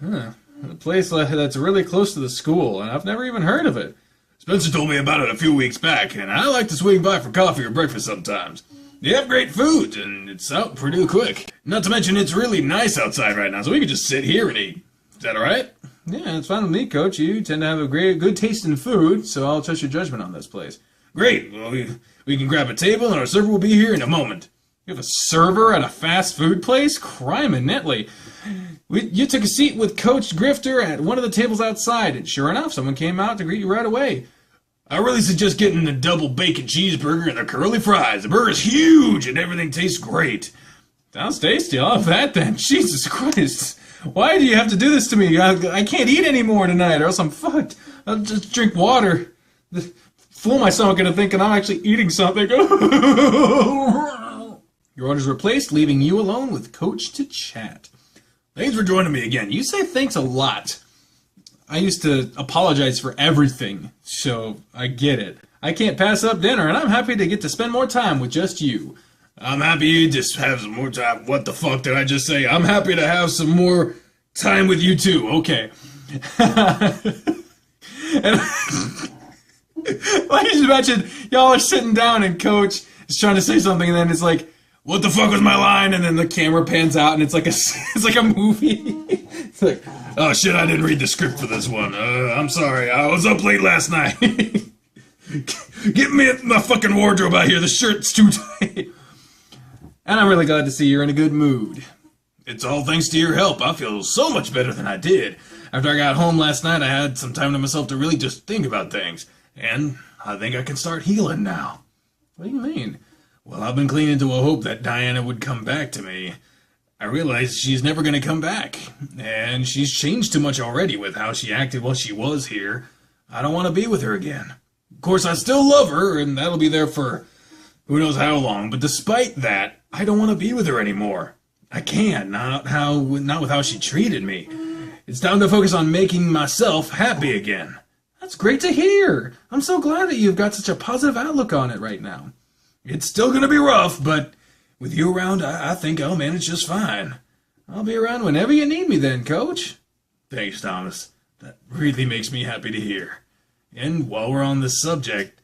A place that's really close to the school, and I've never even heard of it. Spencer told me about it a few weeks back, and I like to swing by for coffee or breakfast sometimes. They have great food, and it's out pretty quick. Not to mention it's really nice outside right now, so we could just sit here and eat. Is that alright? Yeah, it's fine with me, Coach. You tend to have a good taste in food, so I'll trust your judgment on this place. Great. Well, we can grab a table, and our server will be here in a moment. You have a server at a fast food place? Crime and Netley. You took a seat with Coach Grifter at one of the tables outside, and sure enough, someone came out to greet you right away. I really suggest getting the double bacon cheeseburger and the curly fries. The burger's huge, and everything tastes great. Sounds tasty. I'll have that then. Jesus Christ. Why do you have to do this to me? I can't eat anymore tonight, or else I'm fucked. I'll just drink water. Fool my stomach into thinking I'm actually eating something. Your orders were placed, leaving you alone with Coach to chat. Thanks for joining me again. You say thanks a lot. I used to apologize for everything, so I get it. I can't pass up dinner, and I'm happy to get to spend more time with just you. I'm happy you just have some more time. What the fuck did I just say? I'm happy to have some more time with you too. Okay. And like, just imagine y'all are sitting down and Coach is trying to say something, and then it's like, what the fuck was my line? and then the camera pans out, and it's like a movie. It's like, oh shit, I didn't read the script for this one. I'm sorry. I was up late last night. Get me my fucking wardrobe out here. The shirt's too tight. And I'm really glad to see you're in a good mood. It's all thanks to your help. I feel so much better than I did. After I got home last night, I had some time to myself to really just think about things. And I think I can start healing now. What do you mean? Well, I've been clinging to a hope that Diana would come back to me. I realize she's never going to come back. And she's changed too much already with how she acted while she was here. I don't want to be with her again. Of course, I still love her, and that'll be there for who knows how long. But despite that, I don't want to be with her anymore. I can't, not with how she treated me. It's time to focus on making myself happy again. That's great to hear. I'm so glad that you've got such a positive outlook on it right now. It's still going to be rough, but with you around, I think I'll manage just fine. I'll be around whenever you need me then, Coach. Thanks, Thomas. That really makes me happy to hear. And while we're on this subject,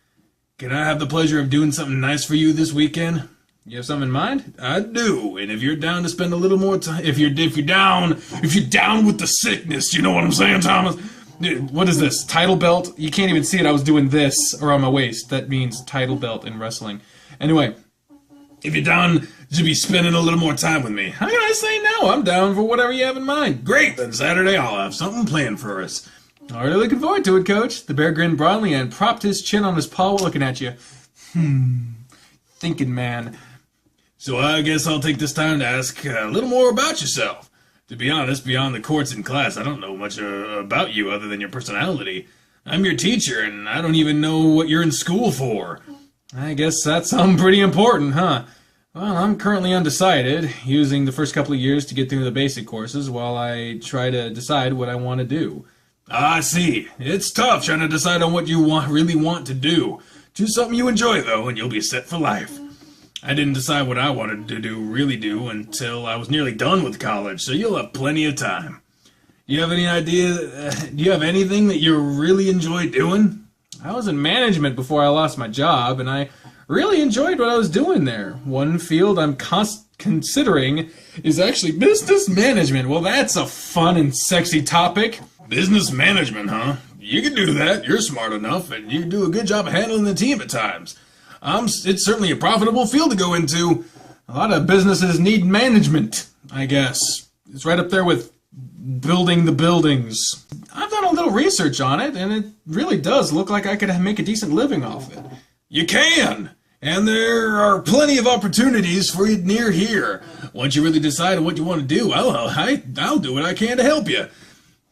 can I have the pleasure of doing something nice for you this weekend? You have something in mind? I do, and if you're down to spend a little more time, if you're down with the sickness, you know what I'm saying, Thomas? What is this? Title belt? You can't even see it. I was doing this around my waist. That means title belt in wrestling. Anyway, if you're down to be spending a little more time with me, how can I say no? I'm down for whatever you have in mind. Great, then Saturday I'll have something planned for us. Already looking forward to it, Coach. The bear grinned broadly and propped his chin on his paw looking at you. Thinking man. So I guess I'll take this time to ask a little more about yourself. To be honest, beyond the courts and class, I don't know much about you other than your personality. I'm your teacher, and I don't even know what you're in school for. I guess that's something pretty important, huh? Well, I'm currently undecided, using the first couple of years to get through the basic courses while I try to decide what I want to do. I see. It's tough trying to decide on what you really want to do. Choose something you enjoy, though, and you'll be set for life. I didn't decide what I wanted to really do until I was nearly done with college, so you'll have plenty of time. Do you have any idea, do you have anything that you really enjoy doing? I was in management before I lost my job, and I really enjoyed what I was doing there. One field I'm considering is actually business management. Well, that's a fun and sexy topic. Business management, huh? You can do that. You're smart enough, and you do a good job of handling the team at times. It's certainly a profitable field to go into. A lot of businesses need management, I guess. It's right up there with building the buildings. I've done a little research on it, and it really does look like I could make a decent living off it. You can! And there are plenty of opportunities for you near here. Once you really decide on what you want to do, I'll do what I can to help you.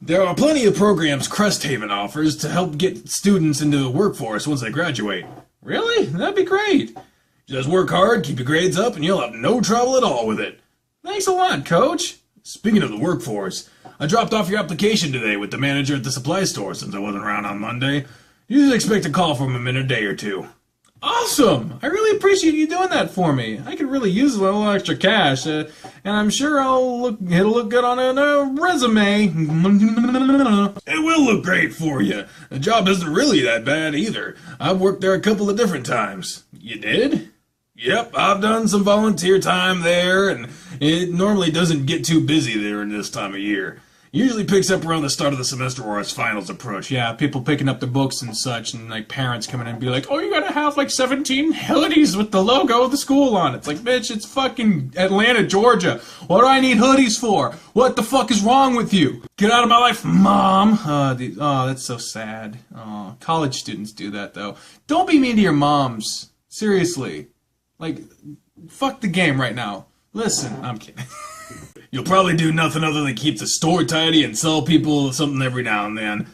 There are plenty of programs Cresthaven offers to help get students into the workforce once they graduate. Really? That'd be great. Just work hard, keep your grades up, and you'll have no trouble at all with it. Thanks a lot, Coach. Speaking of the workforce, I dropped off your application today with the manager at the supply store since I wasn't around on Monday. You should expect a call from him in a day or two. Awesome! I really appreciate you doing that for me. I could really use a little extra cash, and I'm sure it'll look good on a resume. It will look great for you. The job isn't really that bad either. I've worked there a couple of different times. You did? Yep, I've done some volunteer time there, and it normally doesn't get too busy there in this time of year. Usually picks up around the start of the semester or as finals approach. Yeah, people picking up their books and such, and like parents coming in and be like, oh, you gotta have like 17 hoodies with the logo of the school on it. It's like, bitch, it's fucking Atlanta, Georgia. What do I need hoodies for? What the fuck is wrong with you? Get out of my life, Mom. Oh, that's so sad. Oh, college students do that, though. Don't be mean to your moms. Seriously. Like, fuck the game right now. Listen, I'm kidding. You'll probably do nothing other than keep the store tidy and sell people something every now and then.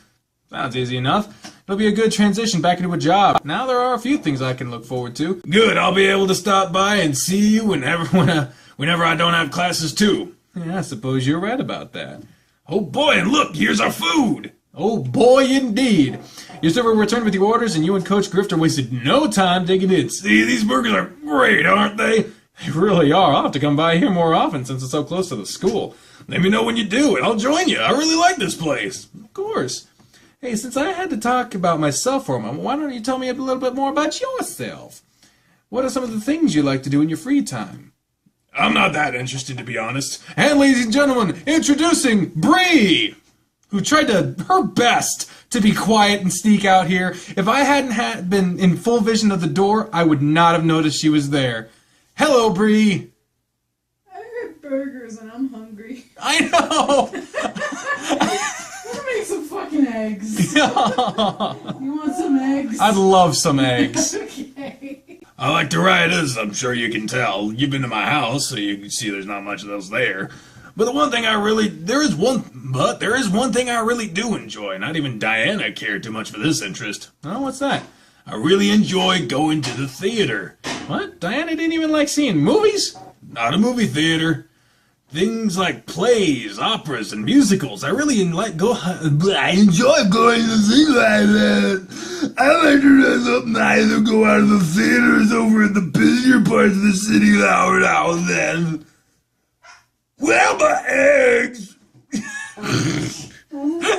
Sounds easy enough. It'll be a good transition back into a job. Now there are a few things I can look forward to. Good, I'll be able to stop by and see you whenever I don't have classes too. Yeah, I suppose you're right about that. Oh boy, and look, here's our food! Oh boy, indeed. Your server returned with your orders, and you and Coach Grifter wasted no time digging in. See, these burgers are great, aren't they? They really are. I'll have to come by here more often since it's so close to the school. Let me know when you do, and I'll join you. I really like this place. Of course. Hey, since I had to talk about myself for a moment, why don't you tell me a little bit more about yourself? What are some of the things you like to do in your free time? I'm not that interested, to be honest. And ladies and gentlemen, introducing Bree, who tried her best to be quiet and sneak out here. If I hadn't been in full vision of the door, I would not have noticed she was there. Hello, Bree. I heard burgers and I'm hungry. I know. Let's make some fucking eggs. You want some eggs? I'd love some eggs. Okay. I like to write, as I'm sure you can tell. You've been to my house, so you can see there's not much of those there. But there is one thing I really do enjoy. Not even Diana cared too much for this interest. Oh, what's that? I really enjoy going to the theater. What? Diana didn't even like seeing movies? Not a movie theater. Things like plays, operas, and musicals. I really enjoy going to things like that. I like to dress up nice and go out of the theaters over at the busier parts of the city now and then. Well, my eggs! It's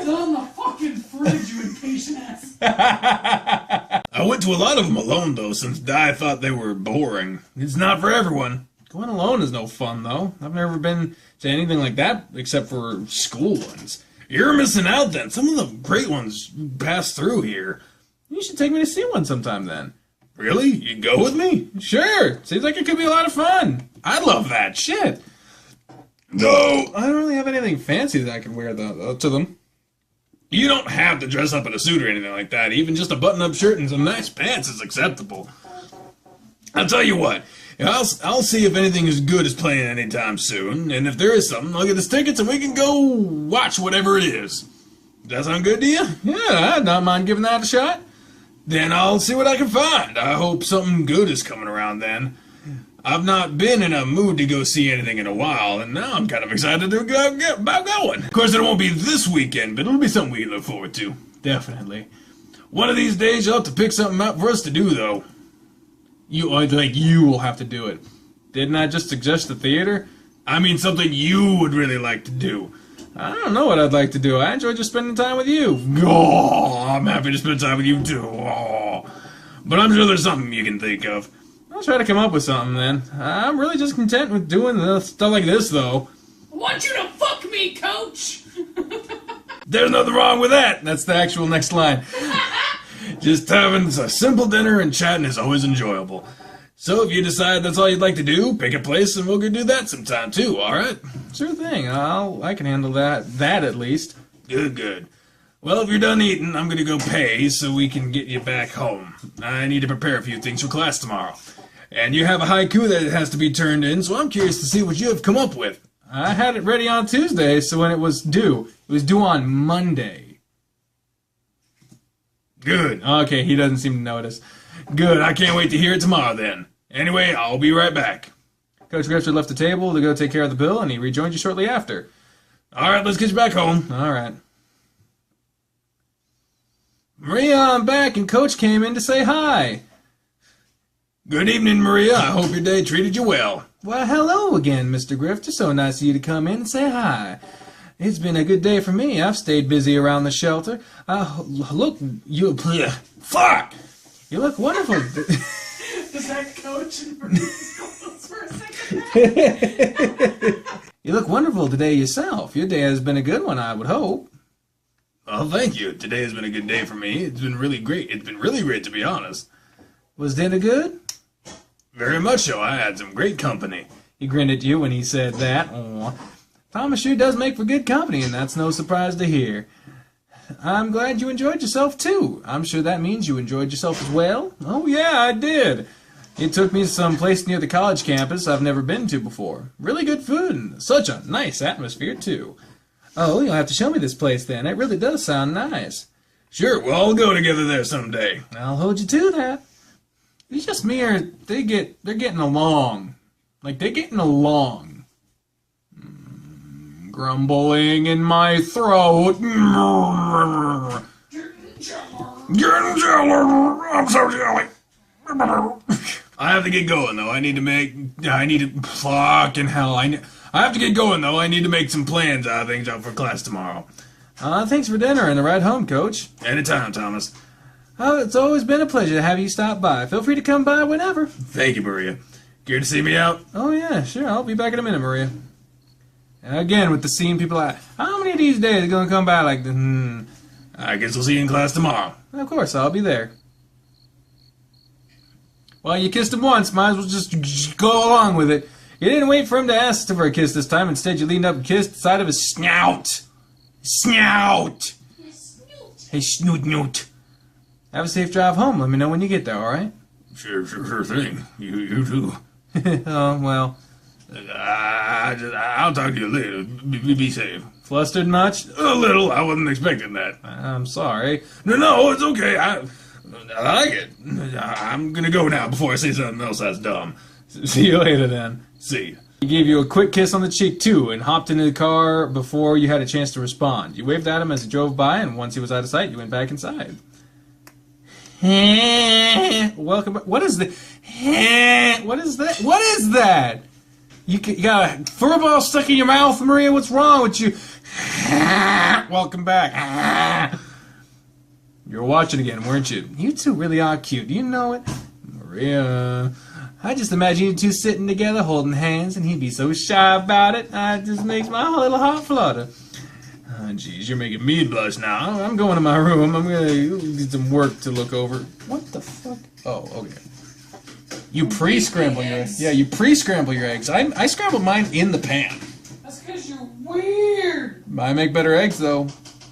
on the fucking fridge, you impatient ass. I went to a lot of them alone, though, since Di thought they were boring. It's not for everyone. Going alone is no fun, though. I've never been to anything like that except for school ones. You're missing out, then. Some of the great ones pass through here. You should take me to see one sometime, then. Really? You'd go with me? Sure. Seems like it could be a lot of fun. I'd love that. Shit. No! I don't really have anything fancy that I can wear to them. You don't have to dress up in a suit or anything like that. Even just a button-up shirt and some nice pants is acceptable. I'll tell you what. I'll see if anything as good is playing anytime soon, and if there is something, I'll get us tickets and we can go watch whatever it is. Does that sound good to you? Yeah, I'd not mind giving that a shot. Then I'll see what I can find. I hope something good is coming around then. I've not been in a mood to go see anything in a while, and now I'm kind of excited to get about going. Of course, it won't be this weekend, but it'll be something we can look forward to. Definitely. One of these days, you'll have to pick something out for us to do, though. You will have to do it. Didn't I just suggest the theater? I mean something you would really like to do. I don't know what I'd like to do. I enjoy just spending time with you. Oh, I'm happy to spend time with you, too. Oh. But I'm sure there's something you can think of. I'll try to come up with something then. I'm really just content with doing stuff like this, though. I want you to fuck me, coach! There's nothing wrong with that. That's the actual next line. Just having a simple dinner and chatting is always enjoyable. So if you decide that's all you'd like to do, pick a place and we'll go do that sometime too, alright? Sure thing. I can handle that. That at least. Good, good. Well, if you're done eating, I'm gonna go pay so we can get you back home. I need to prepare a few things for class tomorrow. And you have a haiku that has to be turned in, so I'm curious to see what you have come up with. I had it ready on Tuesday, so when it was due on Monday. Good. Okay, he doesn't seem to notice. Good, I can't wait to hear it tomorrow then. Anyway, I'll be right back. Coach Grifter left the table to go take care of the bill, and he rejoined you shortly after. Alright, let's get you back home. Alright. Maria, I'm back, and Coach came in to say hi. Good evening, Maria. I hope your day treated you well. Well, hello again, Mr. Grifter. So nice of you to come in and say hi. It's been a good day for me. I've stayed busy around the shelter. Look, you... Fuck! You look wonderful. Is that coach for a second? You look wonderful today yourself. Your day has been a good one, I would hope. Well, thank you. Today has been a good day for me. It's been really great. It's been really great, to be honest. Was dinner good? Very much so. I had some great company. He grinned at you when he said that. Aw. Thomas sure does make for good company, and that's no surprise to hear. I'm glad you enjoyed yourself, too. I'm sure that means you enjoyed yourself as well. Oh, yeah, I did. It took me to some place near the college campus I've never been to before. Really good food, and such a nice atmosphere, too. Oh, you'll have to show me this place, then. It really does sound nice. Sure, we'll all go together there someday. I'll hold you to that. It's just me or they're getting along. Like, they're getting along. Grumbling in my throat. Getting jelly. I'm so jelly. I have to get going, though. I have to get going, though. I need to make some plans out of things out for class tomorrow. Thanks for dinner and the ride home, Coach. Anytime, Thomas. Oh, it's always been a pleasure to have you stop by. Feel free to come by whenever. Thank you, Maria. Care to see me out? Oh, yeah, sure. I'll be back in a minute, Maria. And again, with the scene, people are like, how many of these days are going to come by like this? I guess we'll see you in class tomorrow. Of course, I'll be there. Well, you kissed him once. Might as well just go along with it. You didn't wait for him to ask for a kiss this time. Instead, you leaned up and kissed the side of his snout. Snout! Hey, snoot noot. Have a safe drive home. Let me know when you get there, alright? Sure thing. You too. Oh, well. I'll talk to you later. Be safe. Flustered much? A little. I wasn't expecting that. I'm sorry. No, it's okay. I like it. I'm gonna go now before I say something else that's dumb. See you later, then. See ya. He gave you a quick kiss on the cheek, too, and hopped into the car before you had a chance to respond. You waved at him as he drove by, and once he was out of sight, you went back inside. Welcome back. What is that? What is that? What is that? You got a fur ball stuck in your mouth, Maria? What's wrong with you? Welcome back. You were watching again, weren't you? You two really are cute. Do you know it? Maria. I just imagine you two sitting together, holding hands, and he'd be so shy about it. It just makes my little heart flutter. Oh, jeez, you're making me blush now. I'm going to my room. I'm going to get some work to look over. What the fuck? Oh, okay. You pre-scramble your eggs. Yeah, you pre-scramble your eggs. I scrambled mine in the pan. That's because you're weird. I make better eggs, though.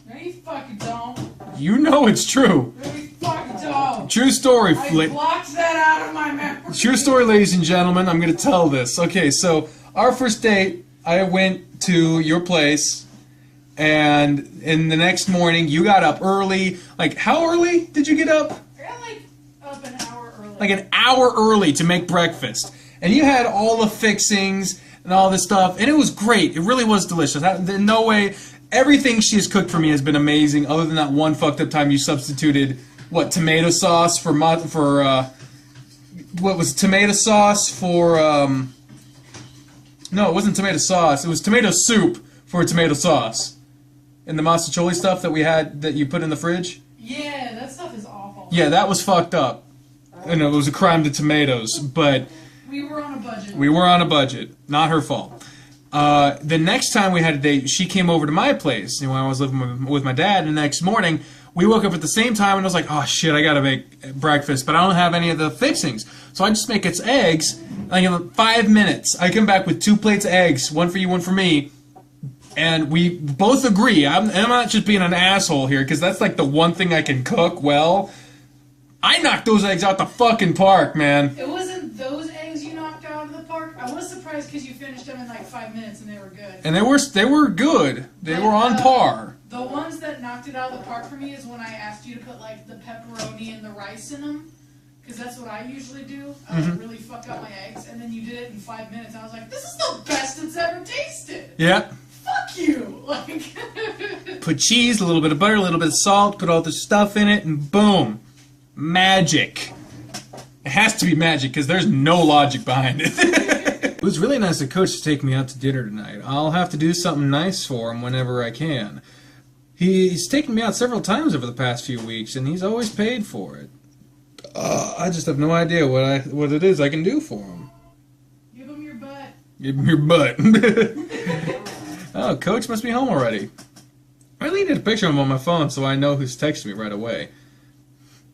No, you fucking don't. You know it's true. No, you fucking don't. True story, I Flit. blocked that out of my memory. True story, ladies and gentlemen. I'm going to tell this. Okay, so our first date, I went to your place, and in the next morning, you got up early. Like, how early did you get up? I got up an hour early. Like an hour early to make breakfast. And you had all the fixings and all this stuff, and it was great. It really was delicious. In no way, everything she has cooked for me has been amazing, other than that one fucked up time you substituted, what, tomato sauce for what was tomato sauce for, no, it wasn't tomato sauce. It was tomato soup for tomato sauce. And the masticholi stuff that we had that you put in the fridge? Yeah, that stuff is awful. Yeah, that was fucked up. No, it was a crime to tomatoes, but We were on a budget. we were on a budget. Not her fault. The next time we had a date, she came over to my place when I was living with my dad, and the next morning, we woke up at the same time, and I was like, oh shit, I gotta make breakfast, but I don't have any of the fixings. So I just make its eggs, like in 5 minutes. I come back with 2 plates of eggs, one for you, one for me, and we both agree. I'm not just being an asshole here, because that's like the one thing I can cook well. I knocked those eggs out the fucking park, man. It wasn't those eggs you knocked out of the park. I was surprised because you finished them in like 5 minutes and they were good. And they were good. They were on par. The ones that knocked it out of the park for me is when I asked you to put like the pepperoni and the rice in them, because that's what I usually do. I would really fuck up my eggs, and then you did it in 5 minutes. And I was like, this is the best it's ever tasted. Yeah. Fuck you. Like, Put cheese, a little bit of butter, a little bit of salt, put all the stuff in it, and boom. Magic. It has to be magic, because there's no logic behind it. It was really nice of Coach to take me out to dinner tonight. I'll have to do something nice for him whenever I can. He's taken me out several times over the past few weeks, and he's always paid for it. I just have no idea what it is I can do for him. give them your butt. Give him your butt. Oh, Coach must be home already. I really need a picture of him on my phone so I know who's texting me right away.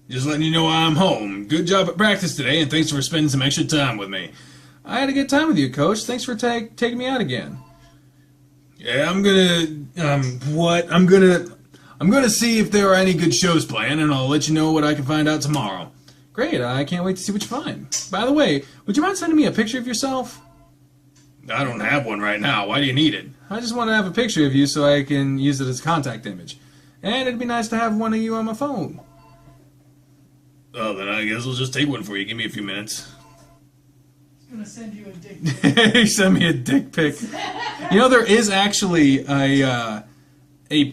Just letting you know I'm home. Good job at practice today, and thanks for spending some extra time with me. I had a good time with you, Coach. Thanks for taking me out again. Yeah, I'm gonna see if there are any good shows playing, and I'll let you know what I can find out tomorrow. Great, I can't wait to see what you find. By the way, would you mind sending me a picture of yourself? I don't have one right now. Why do you need it? I just want to have a picture of you so I can use it as a contact image. And it'd be nice to have one of you on my phone. Oh, then I guess I'll just take one for you. Give me a few minutes. I'm gonna send you a dick pic. He sent me a dick pic. You know, there is actually a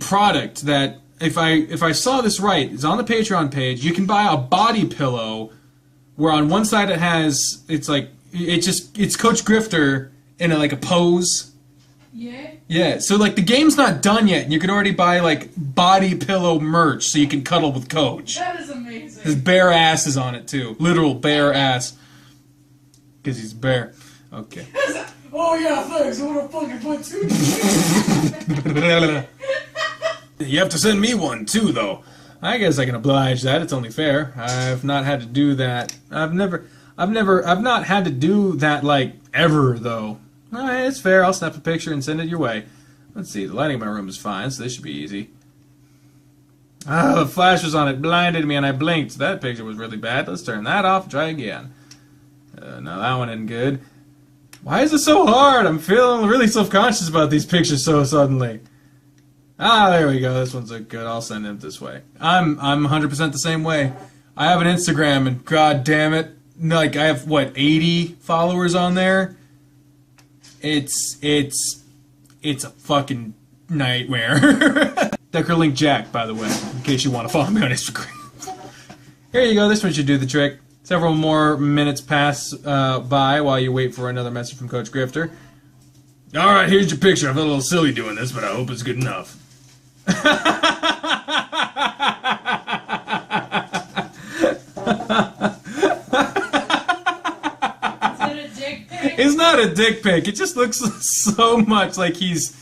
product that, if I saw this right, it's on the Patreon page. You can buy a body pillow where on one side it's Coach Grifter in like a pose. Yeah? Yeah, so like the game's not done yet, and you can already buy like body pillow merch so you can cuddle with Coach. That is amazing. His bare ass is on it too, literal bare ass, because he's bare. Okay. Oh yeah, thanks. I wanna fucking put 2. You have to send me one too, though. I guess I can oblige that. It's only fair. I've not had to do that. I've not had to do that like ever though. Alright, it's fair. I'll snap a picture and send it your way. Let's see. The lighting in my room is fine, so this should be easy. Ah, the flash was on it, blinded me, and I blinked. That picture was really bad. Let's turn that off and try again. No, that one isn't good. Why is it so hard? I'm feeling really self-conscious about these pictures so suddenly. Ah, there we go. This one's good. I'll send it this way. I'm 100% the same way. I have an Instagram, and god damn it, like I have what 80 followers on there. It's a fucking nightmare. Deckerlink Jack, by the way, in case you want to follow me on Instagram. Here you go. This one should do the trick. Several more minutes pass by while you wait for another message from Coach Grifter. Alright, here's your picture. I felt a little silly doing this, but I hope it's good enough. It's not a dick pic. It just looks so much like he's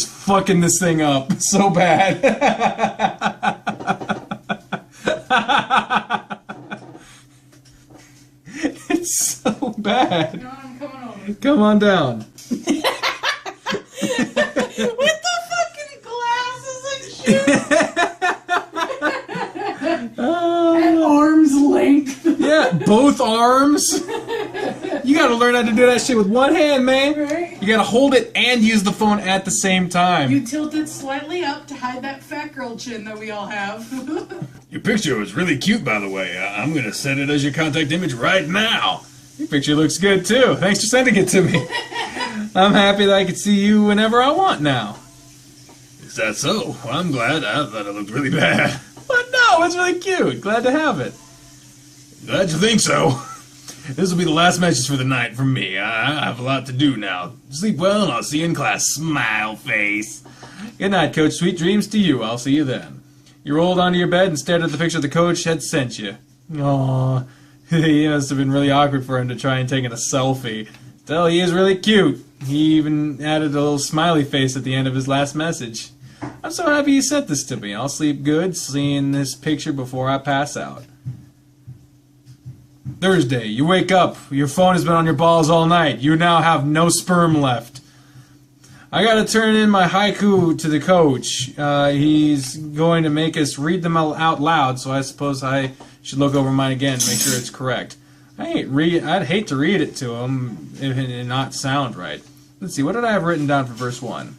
fucking this thing up so bad. It's so bad. No, I'm coming over. Come on down. With the fucking glasses and shit. At arm's length. Yeah, both arms. You gotta learn how to do that shit with one hand, man. Right? You gotta hold it and use the phone at the same time. You tilt it slightly up to hide that fat girl chin that we all have. Your picture was really cute, by the way. I'm gonna set it as your contact image right now. Your picture looks good, too. Thanks for sending it to me. I'm happy that I can see you whenever I want now. Is that so? Well, I'm glad. I thought it looked really bad. But no, it's really cute. Glad to have it. Glad you think so. This will be the last message for the night from me. I have a lot to do now. Sleep well, and I'll see you in class. Smile face. Good night, Coach. Sweet dreams to you. I'll see you then. You rolled onto your bed and stared at the picture the coach had sent you. Aww. He must have been really awkward for him to try and take a selfie. Still, he is really cute. He even added a little smiley face at the end of his last message. I'm so happy you sent this to me. I'll sleep good seeing this picture before I pass out. Thursday, you wake up. Your phone has been on your balls all night. You now have no sperm left. I gotta turn in my haiku to the coach. He's going to make us read them out loud, so I suppose I should look over mine again and make sure it's correct. I'd hate to read it to him if it not sound right. Let's see, what did I have written down for verse 1?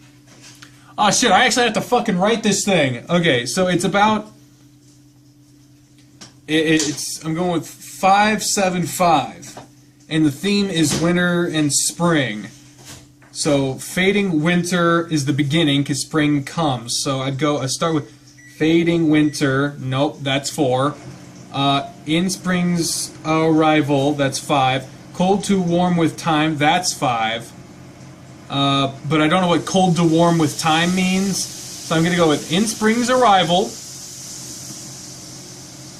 Oh shit, I actually have to fucking write this thing. Okay, so it's about... I'm going with 575. And the theme is winter and spring. So, fading winter is the beginning, because spring comes. So I start with fading winter. Nope, that's 4. In spring's arrival, that's 5. Cold to warm with time, that's 5. But I don't know what cold to warm with time means. So I'm going to go with in spring's arrival.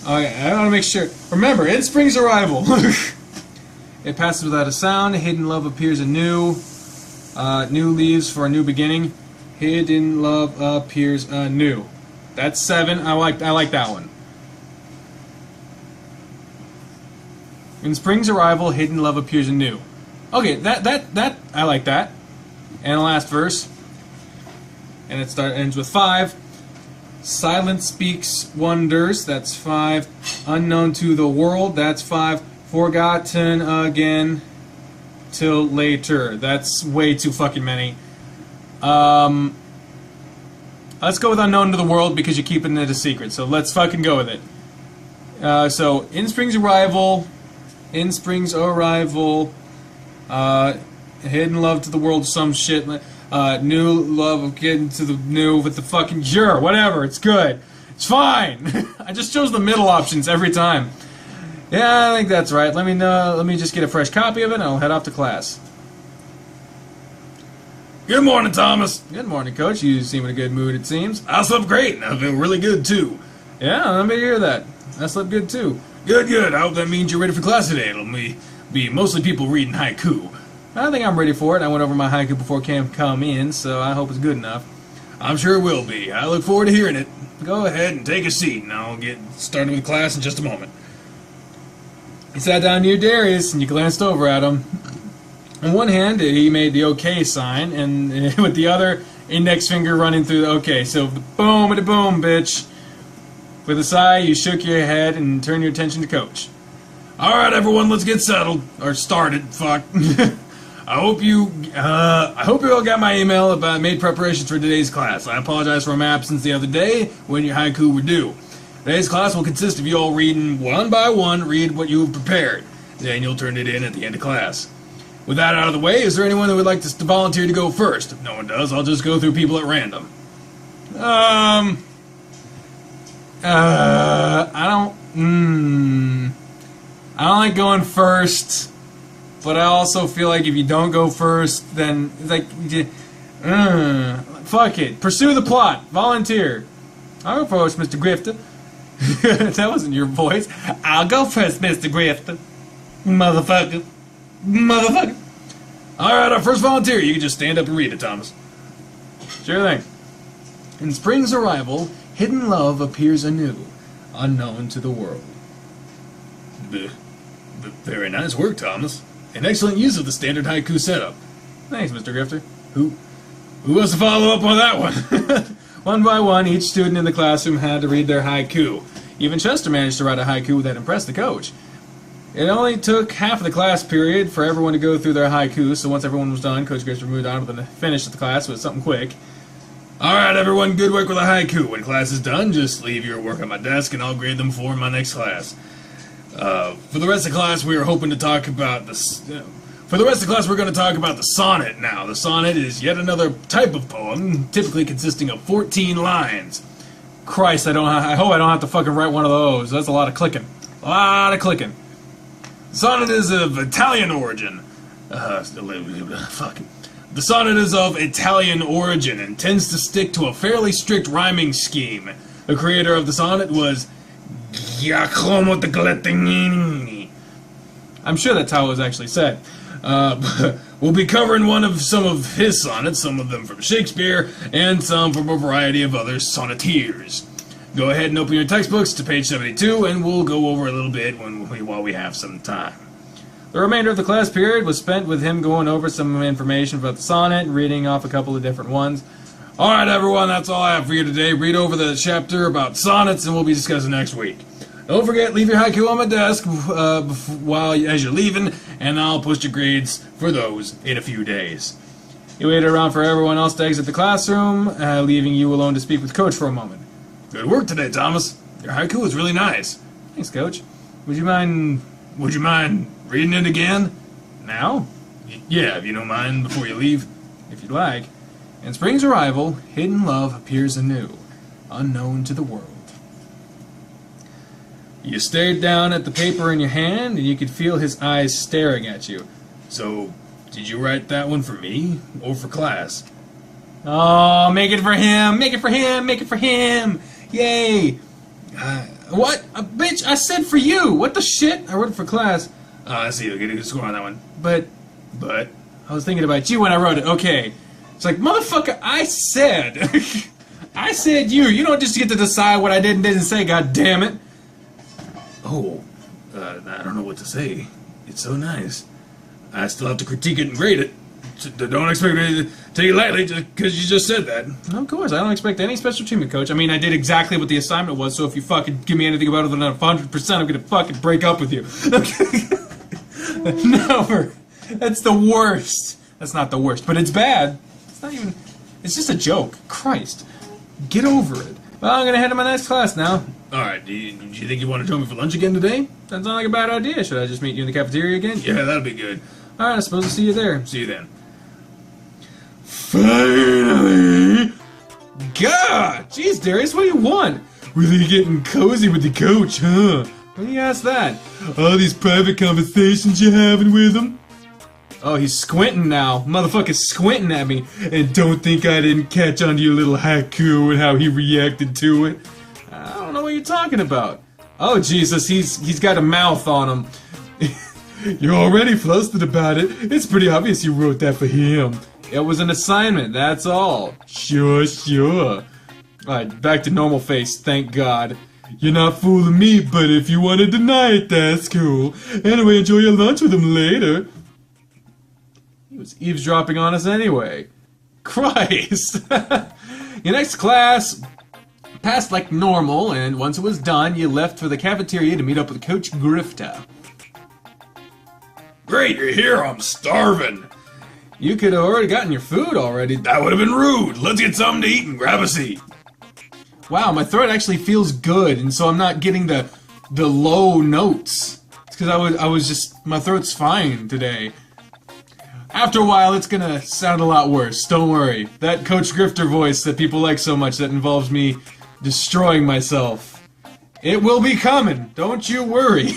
Okay, I want to make sure. Remember, in spring's arrival. It passes without a sound. Hidden love appears anew. New leaves for a new beginning. Hidden love appears anew. That's 7. I like that one. In spring's arrival, hidden love appears anew. Okay, that I like that. And the last verse. And it ends with 5. Silence speaks wonders. That's 5. Unknown to the world. That's 5. Forgotten again. Till later. That's way too fucking many. Let's go with unknown to the world because you're keeping it a secret. So let's fucking go with it. So in spring's arrival, hidden love to the world, some shit. New love of getting to the new with the fucking sure, whatever. It's good. It's fine. I just chose the middle options every time. Yeah, I think that's right. Let me know. Let me just get a fresh copy of it, and I'll head off to class. Good morning, Thomas. Good morning, Coach. You seem in a good mood, it seems. I slept great, and I feel really good, too. Yeah, let me hear that. I slept good, too. Good. I hope that means you're ready for class today. It'll be mostly people reading haiku. I think I'm ready for it. I went over my haiku before camp come in, so I hope it's good enough. I'm sure it will be. I look forward to hearing it. Go ahead and take a seat, and I'll get started with class in just a moment. He sat down near Darius, and you glanced over at him. On one hand, he made the OK sign, and with the other index finger running through the OK. So, boom, bitch. With a sigh, you shook your head and turned your attention to Coach. Alright, everyone, let's get settled. Or started, fuck. I hope you all got my email about made preparations for today's class. I apologize for my absence the other day when your haiku were due. Today's class will consist of you all reading one by one, read what you have prepared. Then you'll turn it in at the end of class. With that out of the way, is there anyone that would like to volunteer to go first? If no one does, I'll just go through people at random. I don't like going first, but I also feel like if you don't go first, then it's like, fuck it. Pursue the plot. Volunteer. I'll go first, Mr. Grifter. That wasn't your voice. I'll go first, Mr. Grifter. Motherfucker. Alright, our first volunteer. You can just stand up and read it, Thomas. Sure thing. In spring's arrival, hidden love appears anew, unknown to the world. Very nice work, Thomas. An excellent use of the standard haiku setup. Thanks, Mr. Grifter. Who wants to follow up on that one? One by one, each student in the classroom had to read their haiku. Even Chester managed to write a haiku that impressed the coach. It only took half of the class period for everyone to go through their haiku, so once everyone was done, Coach Grifter moved on with the finish of the class with something quick. Alright, everyone, good work with the haiku. When class is done, just leave your work on my desk and I'll grade them for my next class. For the rest of the class, we are hoping to talk about For the rest of the class, we're going to talk about the sonnet now. The sonnet is yet another type of poem, typically consisting of 14 lines. Christ, I hope I don't have to fucking write one of those. That's a lot of clicking. The sonnet is of Italian origin. The sonnet is of Italian origin and tends to stick to a fairly strict rhyming scheme. The creator of the sonnet was I'm sure that's how it was actually said. We'll be covering some of his sonnets, some of them from Shakespeare, and some from a variety of other sonneteers. Go ahead and open your textbooks to page 72, and we'll go over a little bit while we have some time. The remainder of the class period was spent with him going over some information about the sonnet and reading off a couple of different ones. Alright everyone, that's all I have for you today. Read over the chapter about sonnets, and we'll be discussing next week. Don't forget, leave your haiku on my desk as you're leaving, and I'll post your grades for those in a few days. He waited around for everyone else to exit the classroom, leaving you alone to speak with Coach for a moment. Good work today, Thomas. Your haiku was really nice. Thanks, Coach. Would you mind reading it again? now? Yeah, if you don't mind, before you leave. If you'd like. In spring's arrival, hidden love appears anew, unknown to the world. You stared down at the paper in your hand, and you could feel his eyes staring at you. So, did you write that one for me, or for class? Oh, make it for him! Make it for him! Make it for him! Yay! What? Bitch, I said for you! What the shit? I wrote it for class. I see, you'll get a good score on that one. But I was thinking about you when I wrote it. Okay. It's like, motherfucker, I said. I said you. You don't just get to decide what I did and didn't say, god damn it. Oh, I don't know what to say. It's so nice. I still have to critique it and grade it. Don't expect me to take it lightly just because you just said that. Of course, I don't expect any special treatment, Coach. I mean, I did exactly what the assignment was, so if you fucking give me anything about it than 100%, I'm gonna fucking break up with you. No, that's the worst. That's not the worst, but it's bad. It's not even... It's just a joke. Christ. Get over it. Well, I'm gonna head to my next class now. Alright, do you think you want to join me for lunch again today? Doesn't sound like a bad idea. Should I just meet you in the cafeteria again? Yeah, that'll be good. Alright, I suppose I'll see you there. See you then. Finally! God! Jeez, Darius, what do you want? Really getting cozy with the coach, huh? When do you ask that? All these private conversations you're having with him? Oh, he's squinting now. Motherfucker's squinting at me. And don't think I didn't catch on to your little haiku and how he reacted to it. I don't know what you're talking about. Oh, Jesus, he's got a mouth on him. You're already flustered about it. It's pretty obvious you wrote that for him. It was an assignment, that's all. Sure. Alright, back to normal face, thank God. You're not fooling me, but if you want to deny it, that's cool. Anyway, enjoy your lunch with him later. He was eavesdropping on us anyway. Christ! Your next class passed like normal, and once it was done, you left for the cafeteria to meet up with Coach Grifter. Great, you're here. I'm starving. You could have already gotten your food already. That would have been rude. Let's get something to eat and grab a seat. Wow, my throat actually feels good, and so I'm not getting the low notes. It's because I was just, my throat's fine today. After a while, it's gonna sound a lot worse. Don't worry. That Coach Grifter voice that people like so much that involves me destroying myself. It will be coming. Don't you worry.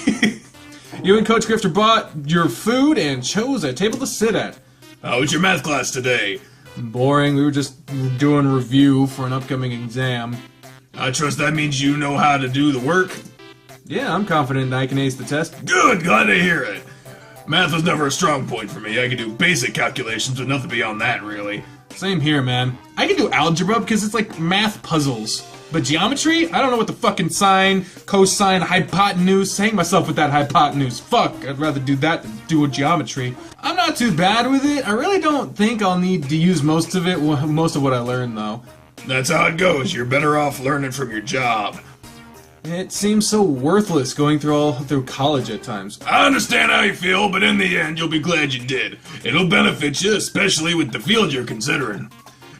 You and Coach Grifter bought your food and chose a table to sit at. How was your math class today? Boring. We were just doing a review for an upcoming exam. I trust that means you know how to do the work? Yeah, I'm confident I can ace the test. Good, glad to hear it. Math was never a strong point for me. I could do basic calculations, but nothing beyond that, really. Same here, man. I can do algebra because it's like math puzzles. But geometry? I don't know what the fucking sine, cosine, hypotenuse. Hang myself with that hypotenuse. Fuck, I'd rather do that than do a geometry. I'm not too bad with it. I really don't think I'll need to use most of what I learned, though. That's how it goes. You're better off learning from your job. It seems so worthless going through college at times. I understand how you feel, but in the end, you'll be glad you did. It'll benefit you, especially with the field you're considering.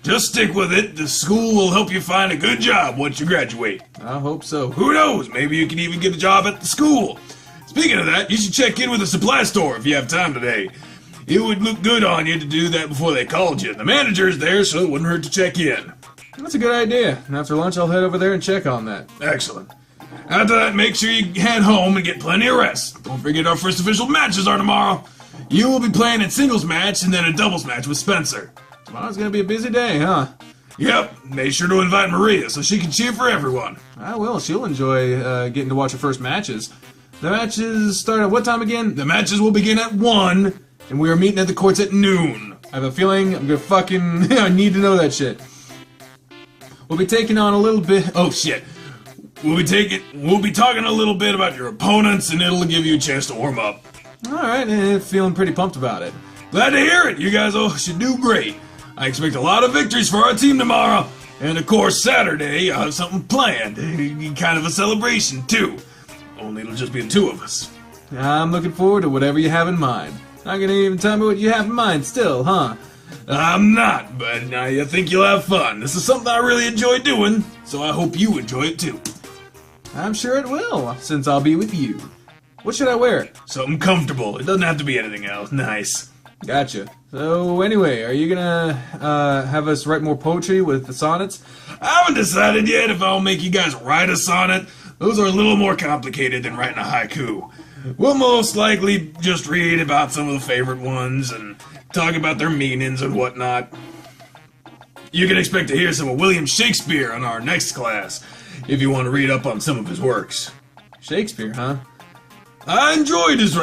Just stick with it. The school will help you find a good job once you graduate. I hope so. Who knows? Maybe you can even get a job at the school. Speaking of that, you should check in with the supply store if you have time today. It would look good on you to do that before they called you. The manager's there, so it wouldn't hurt to check in. That's a good idea. And after lunch, I'll head over there and check on that. Excellent. After that, make sure you head home and get plenty of rest. Don't forget our first official matches are tomorrow. You will be playing a singles match and then a doubles match with Spencer. Tomorrow's gonna be a busy day, huh? Yep, made sure to invite Maria so she can cheer for everyone. I will. She'll enjoy getting to watch her first matches. The matches start at what time again? The matches will begin at 1, and we are meeting at the courts at noon. I have a feeling I'm gonna fucking... I need to know that shit. We'll be taking on a little bit... Oh, shit. We'll be talking a little bit about your opponents, and it'll give you a chance to warm up. Alright, feeling pretty pumped about it. Glad to hear it. You guys all should do great. I expect a lot of victories for our team tomorrow. And of course, Saturday, I have something planned. Kind of a celebration, too. Only it'll just be the 2 of us. I'm looking forward to whatever you have in mind. Not gonna even tell me what you have in mind still, huh? I'm not, but I think you'll have fun. This is something I really enjoy doing, so I hope you enjoy it, too. I'm sure it will, since I'll be with you. What should I wear? Something comfortable. It doesn't have to be anything else. Nice. Gotcha. So anyway, are you gonna have us write more poetry with the sonnets? I haven't decided yet if I'll make you guys write a sonnet. Those are a little more complicated than writing a haiku. We'll most likely just read about some of the favorite ones and talk about their meanings and whatnot. You can expect to hear some of William Shakespeare in our next class, if you want to read up on some of his works. Shakespeare, huh? I enjoyed his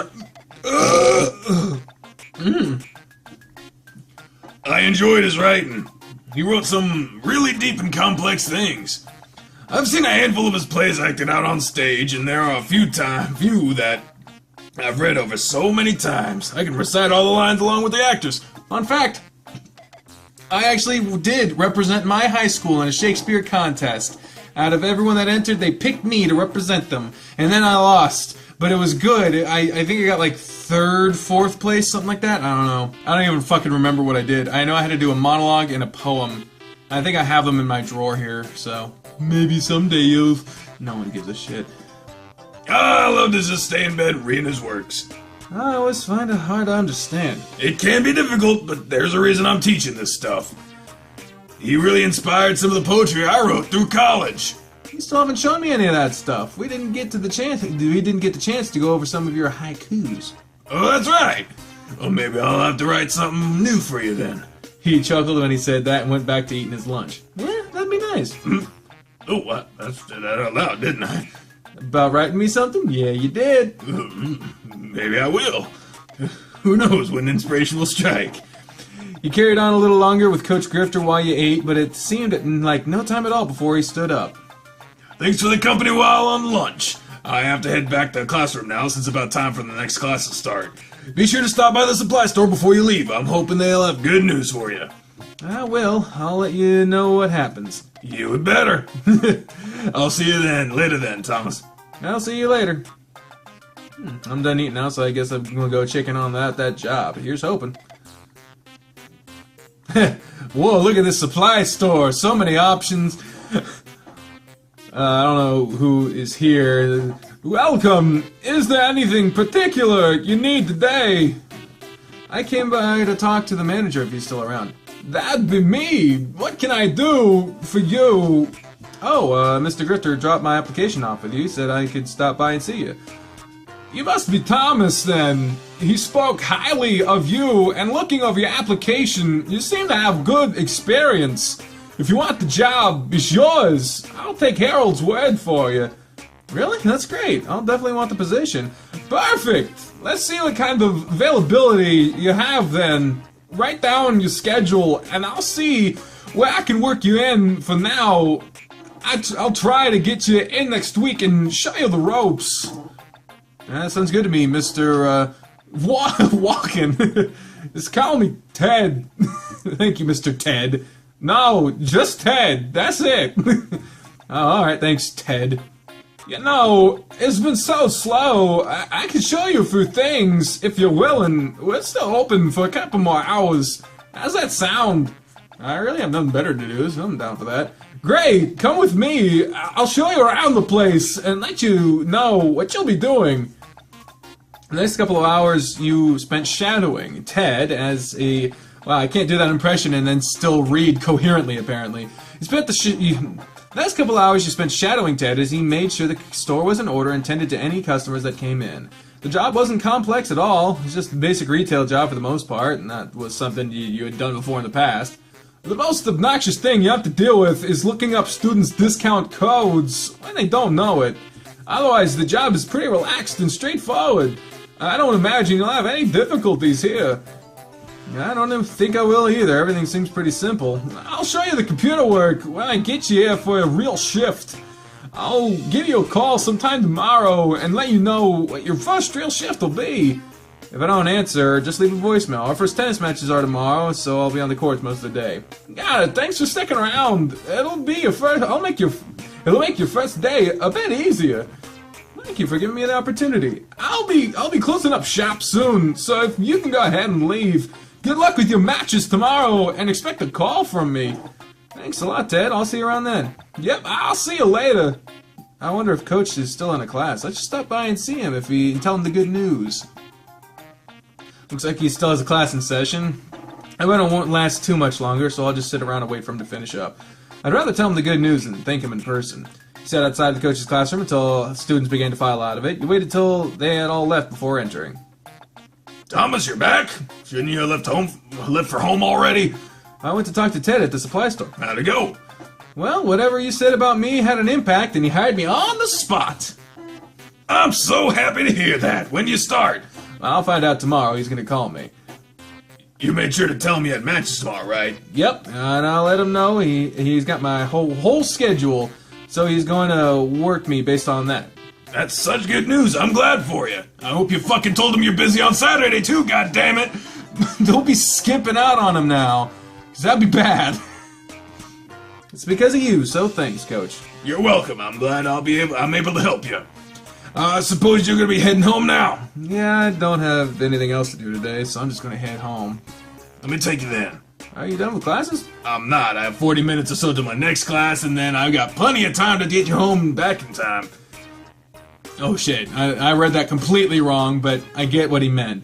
I enjoyed his writing. He wrote some really deep and complex things. I've seen a handful of his plays acted out on stage, and there are a few that I've read over so many times. I can recite all the lines along with the actors. Fun fact, I actually did represent my high school in a Shakespeare contest. Out of everyone that entered, they picked me to represent them, and then I lost. But it was good. I think I got like 3rd, 4th place, something like that. I don't know. I don't even fucking remember what I did. I know I had to do a monologue and a poem. I think I have them in my drawer here, so maybe someday no one gives a shit. I love to just stay in bed reading his works. I always find it hard to understand. It can be difficult, but there's a reason I'm teaching this stuff. He really inspired some of the poetry I wrote through college. You still haven't shown me any of that stuff. We didn't get the chance to go over some of your haikus. Oh, that's right. Well, maybe I'll have to write something new for you then. He chuckled when he said that and went back to eating his lunch. Yeah, that'd be nice. Oh, what? I said that out loud, didn't I? About writing me something? Yeah, you did. Maybe I will. Who knows when inspiration will strike. You carried on a little longer with Coach Grifter while you ate, but it seemed like no time at all before he stood up. Thanks for the company while on lunch. I have to head back to the classroom now since it's about time for the next class to start. Be sure to stop by the supply store before you leave. I'm hoping they'll have good news for you. I will. I'll let you know what happens. You had better. I'll see you later then, Thomas. I'll see you later. I'm done eating now, so I guess I'm gonna go checking on that job. Here's hoping. Whoa, look at this supply store. So many options. I don't know who is here. Welcome! Is there anything particular you need today? I came by to talk to the manager if he's still around. That'd be me! What can I do for you? Oh, Mr. Grifter dropped my application off with you. He said I could stop by and see you. You must be Thomas, then. He spoke highly of you, and looking over your application, you seem to have good experience. If you want the job, it's yours. I'll take Harold's word for you. Really? That's great. I'll definitely want the position. Perfect! Let's see what kind of availability you have then. Write down your schedule, and I'll see where I can work you in for now. I'll try to get you in next week and show you the ropes. That sounds good to me, Mr. Walken. Just call me Ted. Thank you, Mr. Ted. No, just Ted. That's it. Oh, alright, thanks, Ted. You know, it's been so slow. I can show you a few things if you're willing. We're still open for a couple more hours. How's that sound? I really have nothing better to do, so I'm down for that. Great, come with me. I'll show you around the place and let you know what you'll be doing. The next couple of hours you spent shadowing Ted as a... Wow, I can't do that impression and then still read coherently, apparently. You spent the last couple of hours you spent shadowing Ted as he made sure the store was in order and tended to any customers that came in. The job wasn't complex at all. It was just a basic retail job for the most part, and that was something you had done before in the past. The most obnoxious thing you have to deal with is looking up students' discount codes when they don't know it. Otherwise, the job is pretty relaxed and straightforward. I don't imagine you'll have any difficulties here. I don't even think I will either. Everything seems pretty simple. I'll show you the computer work when I get you here for a real shift. I'll give you a call sometime tomorrow and let you know what your first real shift will be. If I don't answer, just leave a voicemail. Our first tennis matches are tomorrow, so I'll be on the courts most of the day. Got it. Thanks for sticking around. It'll make your first day a bit easier. Thank you for giving me the opportunity. I'll be closing up shop soon, so if you can go ahead and leave. Good luck with your matches tomorrow, and expect a call from me. Thanks a lot, Ted. I'll see you around then. Yep, I'll see you later. I wonder if Coach is still in a class. Let's just stop by and see him and tell him the good news. Looks like he still has a class in session. I bet it won't last too much longer, so I'll just sit around and wait for him to finish up. I'd rather tell him the good news than thank him in person. He sat outside the coach's classroom until students began to file out of it. You waited till they had all left before entering. Thomas, you're back? Shouldn't you have left for home already? I went to talk to Ted at the supply store. How'd it go? Well, whatever you said about me had an impact, and he hired me on the spot. I'm so happy to hear that. When do you start? I'll find out tomorrow. He's going to call me. You made sure to tell him you had matches tomorrow, right? Yep, and I'll let him know. He's got my whole schedule, so he's going to work me based on that. That's such good news. I'm glad for you. I hope you fucking told him you're busy on Saturday too, goddammit. Don't be skimping out on him now, because that'd be bad. It's because of you, so thanks, Coach. You're welcome. I'm glad I'm able to help you. I suppose you're gonna be heading home now. Yeah, I don't have anything else to do today, so I'm just gonna head home. Let me take you then. Are you done with classes? I'm not. I have 40 minutes or so to my next class, and then I've got plenty of time to get you home back in time. Oh shit, I read that completely wrong, but I get what he meant.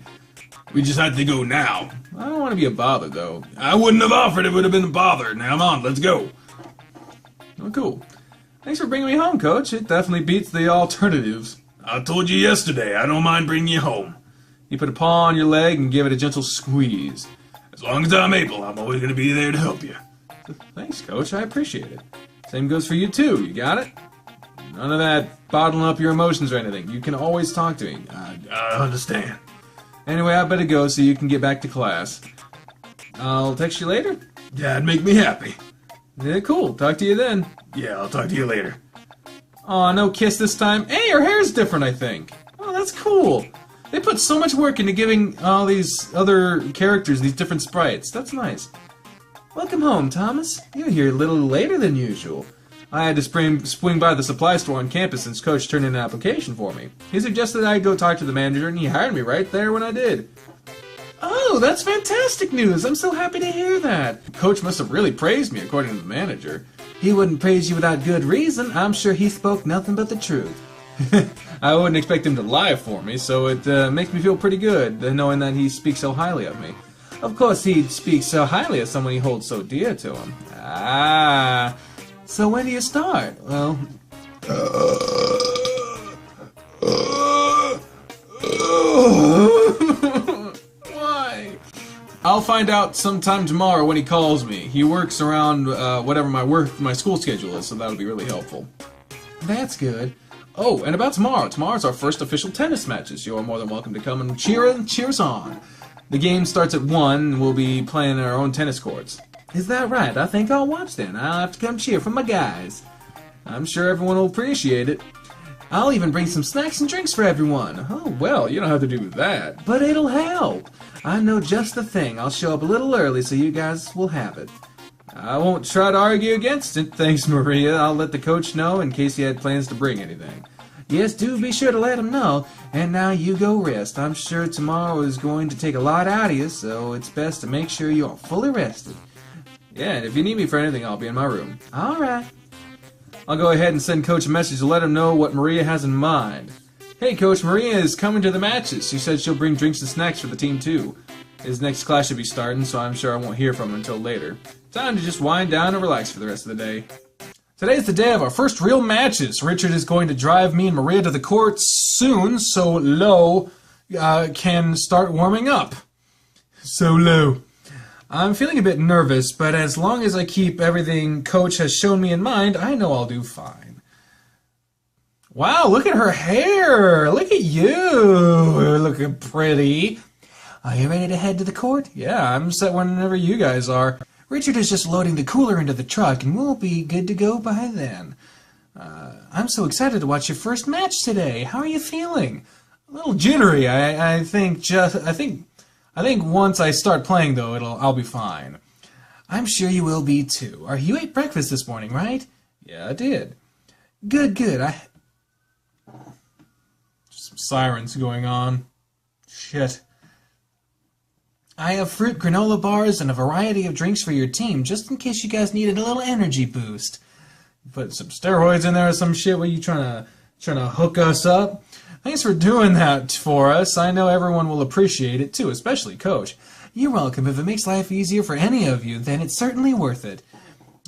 We just have to go now. I don't want to be a bother, though. I wouldn't have offered. It would have been a bother. Now I'm on. Let's go. Oh, cool. Thanks for bringing me home, Coach. It definitely beats the alternatives. I told you yesterday, I don't mind bringing you home. You put a paw on your leg and give it a gentle squeeze. As long as I'm able, I'm always going to be there to help you. Thanks, Coach. I appreciate it. Same goes for you, too. You got it? None of that bottling up your emotions or anything. You can always talk to me. I understand. Anyway, I better go so you can get back to class. I'll text you later. Yeah, it'd make me happy. Yeah, cool. Talk to you then. Yeah, I'll talk to you later. Aw, no kiss this time. Hey, your hair's different, I think. Oh, that's cool. They put so much work into giving all these other characters these different sprites. That's nice. Welcome home, Thomas. You're here a little later than usual. I had to swing by the supply store on campus since Coach turned in an application for me. He suggested I go talk to the manager, and he hired me right there when I did. Oh, that's fantastic news. I'm so happy to hear that. Coach must have really praised me, according to the manager. He wouldn't praise you without good reason. I'm sure he spoke nothing but the truth. I wouldn't expect him to lie for me, so it makes me feel pretty good, knowing that he speaks so highly of me. Of course, he'd speak so highly of someone he holds so dear to him. Ah... So when do you start? Well... Why? I'll find out sometime tomorrow when he calls me. He works around whatever my school schedule is, so that'll be really helpful. That's good. Oh, and about tomorrow. Tomorrow's our first official tennis matches. You're more than welcome to come and cheer us on. The game starts at 1, and we'll be playing in our own tennis courts. Is that right? I think I'll watch then. I'll have to come cheer for my guys. I'm sure everyone will appreciate it. I'll even bring some snacks and drinks for everyone. Oh, well, you don't have to do that. But it'll help. I know just the thing. I'll show up a little early so you guys will have it. I won't try to argue against it. Thanks, Maria. I'll let the coach know in case he had plans to bring anything. Yes, do be sure to let him know. And now you go rest. I'm sure tomorrow is going to take a lot out of you, so it's best to make sure you're fully rested. Yeah, and if you need me for anything, I'll be in my room. All right. I'll go ahead and send Coach a message to let him know what Maria has in mind. Hey, Coach, Maria is coming to the matches. She said she'll bring drinks and snacks for the team, too. His next class should be starting, so I'm sure I won't hear from him until later. Time to just wind down and relax for the rest of the day. Today's the day of our first real matches. Richard is going to drive me and Maria to the court soon, so Lo can start warming up. So Lo. I'm feeling a bit nervous, but as long as I keep everything Coach has shown me in mind, I know I'll do fine. Wow, look at her hair! Look at you! Looking pretty. Are you ready to head to the court? Yeah, I'm set whenever you guys are. Richard is just loading the cooler into the truck, and we'll be good to go by then. I'm so excited to watch your first match today. How are you feeling? A little jittery. I think once I start playing, though, I'll be fine. I'm sure you will be, too. You ate breakfast this morning, right? Yeah, I did. Good. Some sirens going on. Shit. I have fruit granola bars and a variety of drinks for your team, just in case you guys needed a little energy boost. Put some steroids in there or some shit. What are you trying to hook us up? Thanks for doing that for us. I know everyone will appreciate it too, especially Coach. You're welcome. If it makes life easier for any of you, then it's certainly worth it.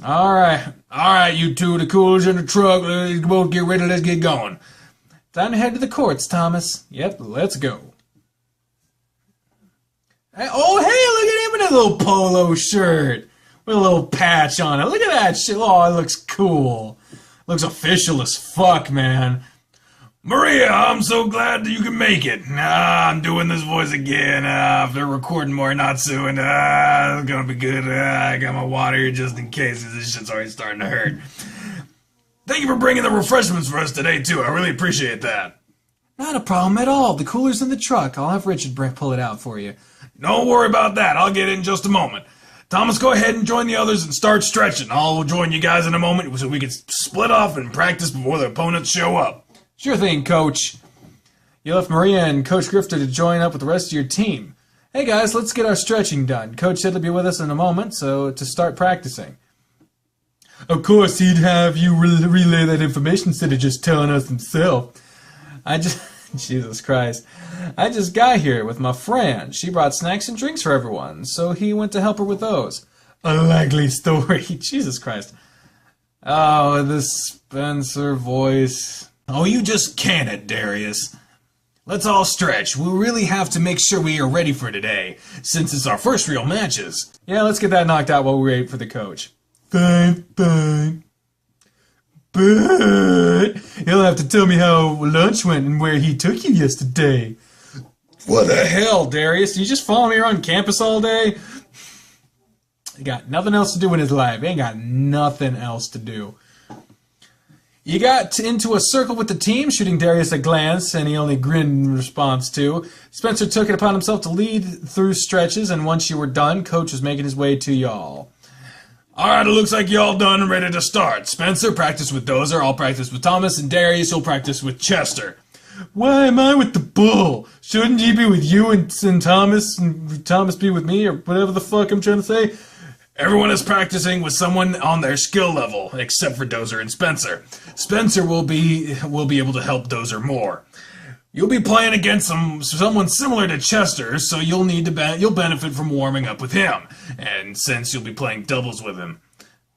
All right, you two, the coolers in the truck. Let's both get ready. Let's get going. Time to head to the courts, Thomas. Yep, let's go. Oh, hey, look at him in a little polo shirt with a little patch on it. Look at that shit. Oh, it looks cool. Looks official as fuck, man. Maria, I'm so glad that you can make it. I'm doing this voice again. If they're recording more, not soon. It's gonna be good. I got my water here just in case, because this shit's already starting to hurt. Thank you for bringing the refreshments for us today, too. I really appreciate that. Not a problem at all. The cooler's in the truck. I'll have Richard pull it out for you. Don't worry about that. I'll get it in just a moment. Thomas, go ahead and join the others and start stretching. I'll join you guys in a moment so we can split off and practice before the opponents show up. Sure thing, Coach. You left Maria and Coach Grifter to join up with the rest of your team. Hey guys, let's get our stretching done. Coach said he'll be with us in a moment, so to start practicing. Of course, he'd have you relay that information instead of just telling us himself. Jesus Christ. I just got here with my friend. She brought snacks and drinks for everyone, so he went to help her with those. A likely story. Jesus Christ. Oh, the Spencer voice. Oh, you just can it, Darius. Let's all stretch. We really have to make sure we are ready for today, since it's our first real matches. Yeah, let's get that knocked out while we wait for the coach. Fine. But he'll have to tell me how lunch went and where he took you yesterday. What the hell, Darius? You just follow me around campus all day? He got nothing else to do in his life. He ain't got nothing else to do. You got into a circle with the team, shooting Darius a glance, and he only grinned in response to. Spencer took it upon himself to lead through stretches, and once you were done, Coach was making his way to y'all. Alright, it looks like y'all done and ready to start. Spencer, practice with Dozer, I'll practice with Thomas, and Darius will practice with Chester. Why am I with the bull? Shouldn't he be with you and Thomas be with me, or whatever the fuck I'm trying to say? Everyone is practicing with someone on their skill level, except for Dozer and Spencer. Spencer will be able to help Dozer more. You'll be playing against someone similar to Chester, so you'll benefit from warming up with him. And since you'll be playing doubles with him.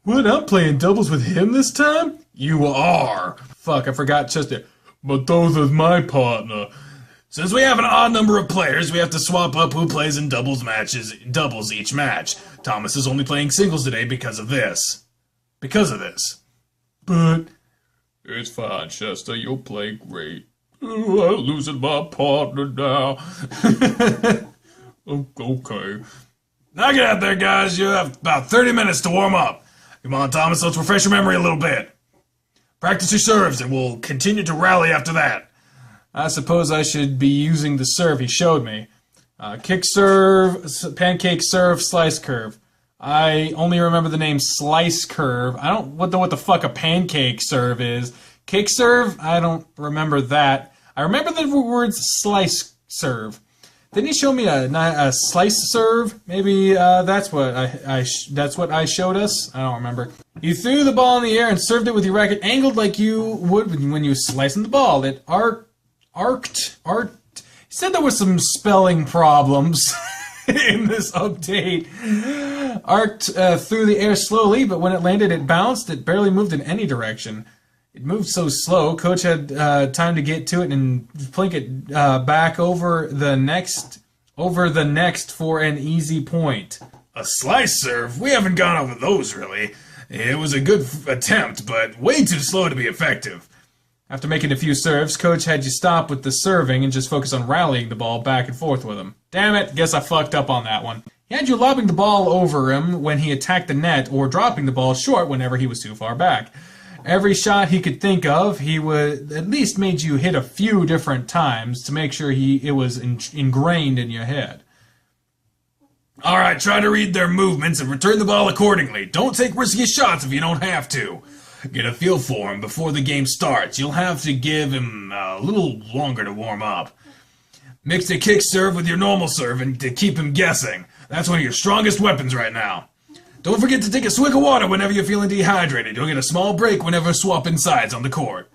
What, I'm playing doubles with him this time? You are. Fuck, I forgot Chester. But Dozer's my partner. Since we have an odd number of players, we have to swap up who plays in doubles each match. Thomas is only playing singles today because of this. But it's fine, Chester. You'll play great. Oh, I'm losing my partner now. Okay. Now get out there, guys. You have about 30 minutes to warm up. Come on, Thomas, let's refresh your memory a little bit. Practice your serves, and we'll continue to rally after that. I suppose I should be using the serve he showed me. Kick serve, pancake serve, slice curve. I only remember the name slice curve. I don't know what the fuck a pancake serve is. Kick serve? I don't remember that. I remember the words slice serve. Didn't he show me a slice serve? Maybe that's what I showed us. I don't remember. You threw the ball in the air and served it with your racket angled like you would when you were slicing the ball. It arced. He said there was some spelling problems in this update. Arced through the air slowly, but when it landed, it bounced. It barely moved in any direction. It moved so slow, Coach had time to get to it and plink it back over the next for an easy point. A slice serve? We haven't gone over those, really. It was a good attempt, but way too slow to be effective. After making a few serves, Coach had you stop with the serving and just focus on rallying the ball back and forth with him. Damn it, guess I fucked up on that one. He had you lobbing the ball over him when he attacked the net or dropping the ball short whenever he was too far back. Every shot he could think of, he would at least made you hit a few different times to make sure it was ingrained in your head. Alright, try to read their movements and return the ball accordingly. Don't take risky shots if you don't have to. Get a feel for him before the game starts. You'll have to give him a little longer to warm up. Mix the kick serve with your normal serve and to keep him guessing. That's one of your strongest weapons right now. Don't forget to take a swig of water whenever you're feeling dehydrated. You'll get a small break whenever swapping sides on the court.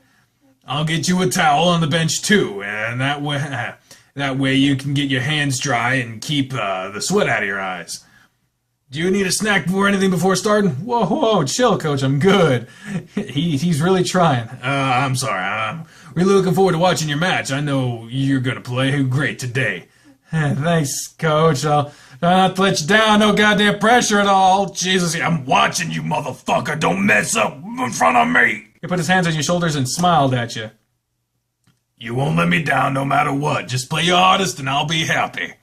I'll get you a towel on the bench too, and that way you can get your hands dry and keep the sweat out of your eyes. Do you need a snack or anything before starting? Whoa, chill, Coach, I'm good. He's really trying. I'm sorry, I'm really looking forward to watching your match. I know you're gonna play great today. Thanks, Coach. I'll not to let you down, no goddamn pressure at all. Jesus, I'm watching you, motherfucker. Don't mess up in front of me. He put his hands on your shoulders and smiled at you. You won't let me down no matter what. Just play your hardest and I'll be happy.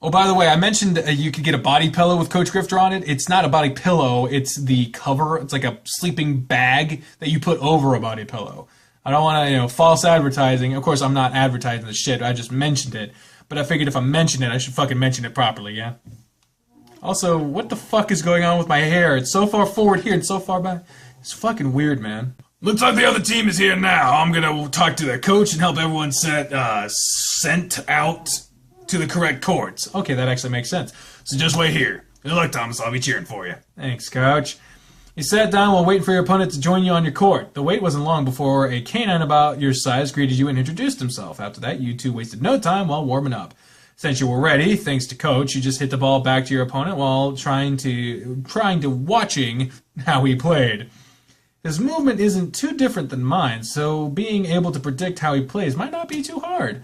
Oh, by the way, I mentioned you could get a body pillow with Coach Grifter on it. It's not a body pillow, it's the cover. It's like a sleeping bag that you put over a body pillow. I don't want to, false advertising. Of course, I'm not advertising the shit. I just mentioned it. But I figured if I mention it, I should fucking mention it properly, yeah? Also, what the fuck is going on with my hair? It's so far forward here and so far back. It's fucking weird, man. Looks like the other team is here now. I'm gonna talk to their coach and help everyone sent out to the correct courts. Okay, that actually makes sense. So just wait here. Good luck, Thomas. I'll be cheering for you. Thanks, Coach. You sat down while waiting for your opponent to join you on your court. The wait wasn't long before a canine about your size greeted you and introduced himself. After that, you two wasted no time while warming up. Since you were ready, thanks to Coach, you just hit the ball back to your opponent while trying to watching how he played. His movement isn't too different than mine, so being able to predict how he plays might not be too hard.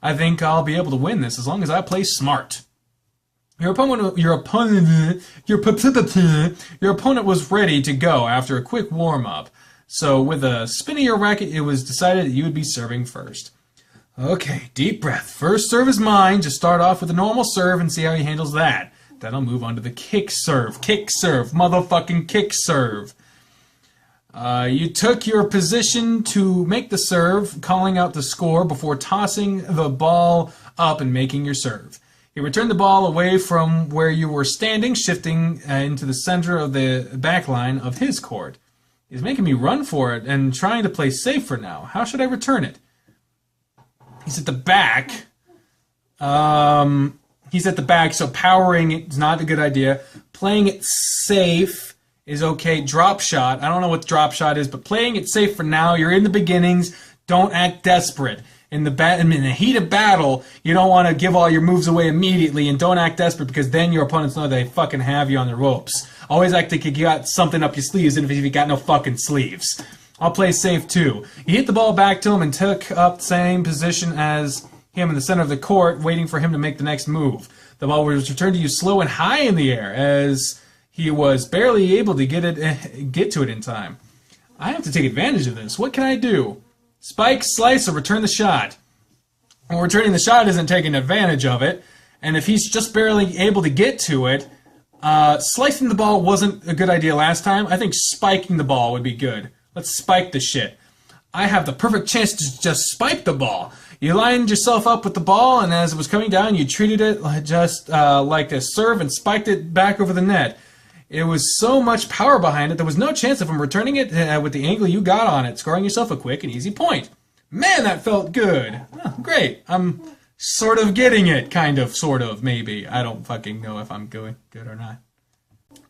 I think I'll be able to win this as long as I play smart. Your opponent was ready to go after a quick warm-up. So with a spin of your racket, it was decided that you would be serving first. Okay, deep breath. First serve is mine. Just start off with a normal serve and see how he handles that. Then I'll move on to the kick serve. Kick serve. Motherfucking kick serve. You took your position to make the serve, calling out the score before tossing the ball up and making your serve. You returned the ball away from where you were standing, shifting into the center of the back line of his court. He's making me run for it and trying to play safe for now. How should I return it? He's at the back. He's at the back, so powering it is not a good idea. Playing it safe is okay. Drop shot. I don't know what drop shot is, but playing it safe for now. You're in the beginnings. Don't act desperate. In the heat of battle, you don't want to give all your moves away immediately, and don't act desperate because then your opponents know they fucking have you on the ropes. Always act like you got something up your sleeves, even if you got no fucking sleeves. I'll play safe too. You hit the ball back to him and took up the same position as him in the center of the court, waiting for him to make the next move. The ball was returned to you slow and high in the air, as he was barely able to get to it in time. I have to take advantage of this. What can I do? Spike, slice, or return the shot. Well, returning the shot isn't taking advantage of it, and if he's just barely able to get to it, slicing the ball wasn't a good idea last time. I think spiking the ball would be good. Let's spike the shit. I have the perfect chance to just spike the ball. You lined yourself up with the ball, and as it was coming down, you treated it just like a serve and spiked it back over the net. It was so much power behind it, there was no chance of him returning it with the angle you got on it, scoring yourself a quick and easy point. Man, that felt good. Oh, great. I'm sort of getting it, kind of, sort of, maybe. I don't fucking know if I'm good or not.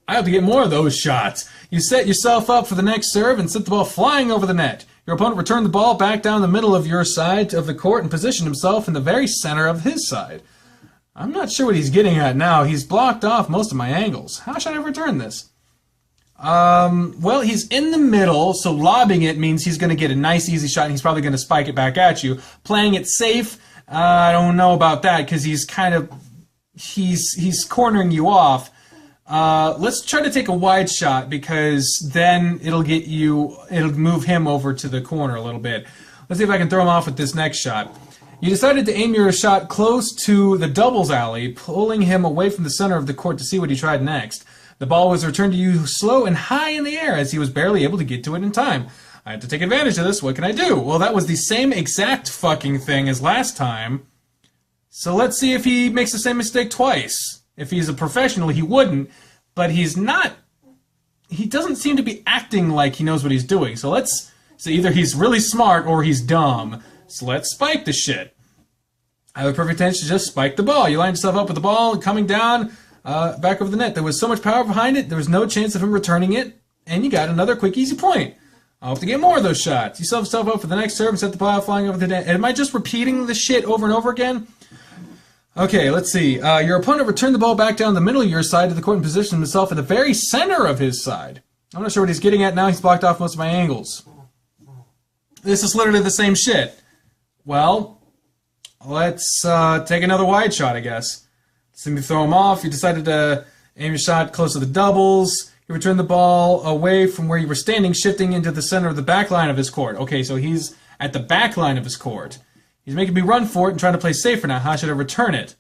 I have to get more of those shots. You set yourself up for the next serve and sent the ball flying over the net. Your opponent returned the ball back down the middle of your side of the court and positioned himself in the very center of his side. I'm not sure what he's getting at now. He's blocked off most of my angles. How should I return this? Well, he's in the middle, so lobbing it means he's going to get a nice, easy shot, and he's probably going to spike it back at you. Playing it safe, I don't know about that, because he's kind of he's cornering you off. Let's try to take a wide shot because then it'll move him over to the corner a little bit. Let's see if I can throw him off with this next shot. You decided to aim your shot close to the doubles alley, pulling him away from the center of the court to see what he tried next. The ball was returned to you slow and high in the air as he was barely able to get to it in time. I had to take advantage of this. What can I do? Well, that was the same exact fucking thing as last time. So let's see if he makes the same mistake twice. If he's a professional, he wouldn't. But he's not... He doesn't seem to be acting like he knows what he's doing. So either he's really smart or he's dumb. So let's spike the shit. I have a perfect intention to just spike the ball. You line yourself up with the ball coming down back over the net. There was so much power behind it, there was no chance of him returning it. And you got another quick, easy point. I'll have to get more of those shots. You set yourself up for the next serve and set the ball flying over the net. Am I just repeating this shit over and over again? Okay, let's see. Your opponent returned the ball back down the middle of your side of the court and positioned himself at the very center of his side. I'm not sure what he's getting at now. He's blocked off most of my angles. This is literally the same shit. Well, let's take another wide shot, I guess. So you throw him off. You decided to aim your shot close to the doubles. You returned the ball away from where you were standing, shifting into the center of the back line of his court. Okay, so he's at the back line of his court. He's making me run for it and trying to play safer now. How should I return it?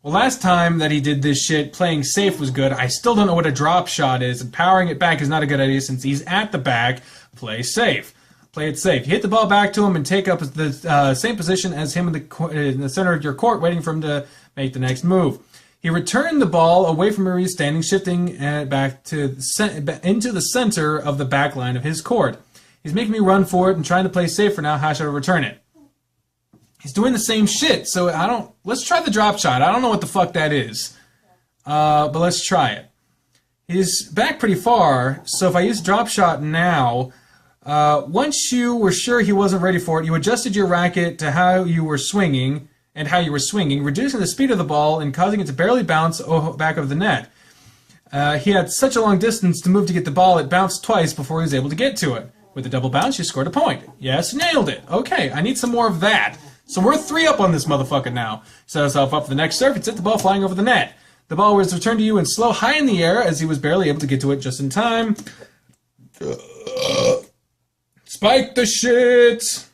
Well, last time that he did this shit, playing safe was good. I still don't know what a drop shot is, and powering it back is not a good idea since he's at the back. Play safe. Play it safe. You hit the ball back to him and take up the same position as him in the center of your court, waiting for him to make the next move. He returned the ball away from where he was standing, shifting back to into the center of the back line of his court. He's making me run for it and trying to play safer now. How should I return it? He's doing the same shit, so let's try the drop shot. I don't know what the fuck that is, but let's try it. He's back pretty far, so if I use drop shot now, once you were sure he wasn't ready for it, you adjusted your racket to how you were swinging, reducing the speed of the ball and causing it to barely bounce back over the net. He had such a long distance to move to get the ball, it bounced twice before he was able to get to it. With a double bounce, you scored a point. Yes, nailed it. Okay, I need some more of that. So we're 3 up on this motherfucker now. Set yourself up for the next serve and set the ball flying over the net. The ball was returned to you in slow, high in the air as he was barely able to get to it just in time. Spike the shit.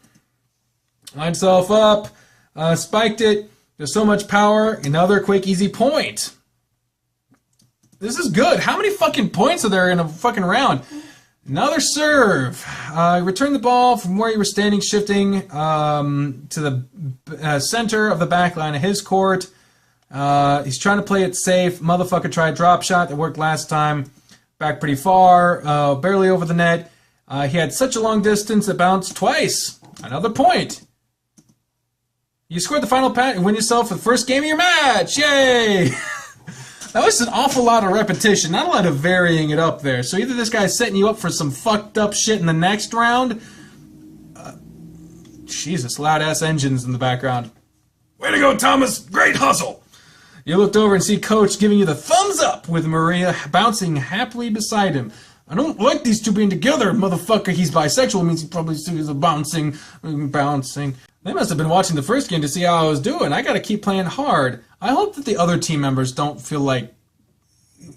Line himself up. Spiked it. There's so much power. Another quick, easy point. This is good. How many fucking points are there in a fucking round? Another serve. Return the ball from where you were standing, shifting to the center of the back line of his court. He's trying to play it safe. Motherfucker tried drop shot that worked last time. Back pretty far. Barely over the net. He had such a long distance it bounced twice. Another point. You scored the final pat and win yourself the first game of your match. Yay! That was an awful lot of repetition, not a lot of varying it up there. So either this guy's setting you up for some fucked up shit in the next round. Jesus, loud-ass engines in the background. Way to go, Thomas. Great hustle. You looked over and see Coach giving you the thumbs up with Maria bouncing happily beside him. I don't like these two being together, motherfucker. He's bisexual, means he probably is bouncing. They must have been watching the first game to see how I was doing. I gotta keep playing hard. I hope that the other team members don't feel like...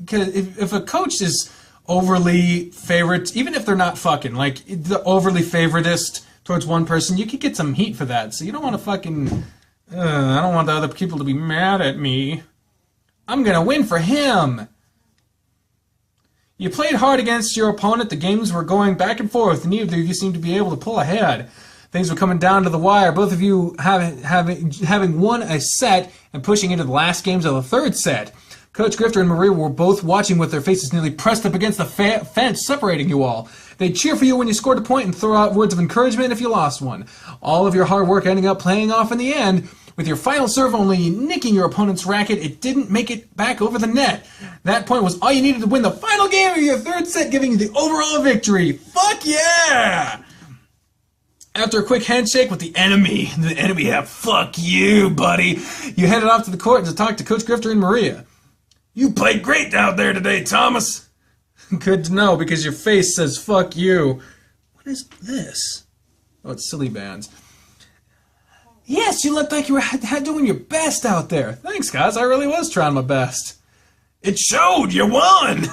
Because if a coach is overly favorite, even if they're not fucking, like, the overly favoritist towards one person, you could get some heat for that. So you don't want to fucking... I don't want the other people to be mad at me. I'm gonna win for him. You played hard against your opponent. The games were going back and forth. Neither of you seemed to be able to pull ahead. Things were coming down to the wire. Both of you having won a set and pushing into the last games of the third set. Coach Grifter and Maria were both watching with their faces nearly pressed up against the fence separating you all. They'd cheer for you when you scored a point and throw out words of encouragement if you lost one. All of your hard work ending up playing off in the end. With your final serve only nicking your opponent's racket, it didn't make it back over the net. That point was all you needed to win the final game of your third set, giving you the overall victory. Fuck yeah! After a quick handshake with the enemy have fuck you, buddy. You headed off to the court to talk to Coach Grifter and Maria. You played great out there today, Thomas. Good to know, because your face says fuck you. What is this? Oh, it's silly bands. Yes, Yes, you looked like you were doing your best out there. Thanks, guys. I really was trying my best. It showed. You won.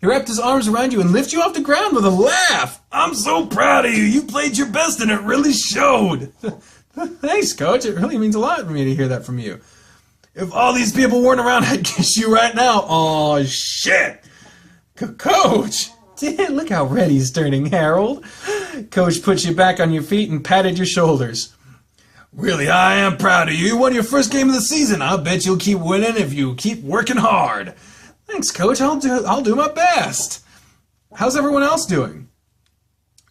He wrapped his arms around you and lifted you off the ground with a laugh. I'm so proud of you. You played your best and it really showed. Thanks, Coach. It really means a lot for me to hear that from you. If all these people weren't around, I'd kiss you right now. Oh, shit. Coach! Look how red he's turning, Harold. Coach put you back on your feet and patted your shoulders. Really, I am proud of you. You won your first game of the season. I'll bet you'll keep winning if you keep working hard. Thanks, Coach. I'll do my best. How's everyone else doing?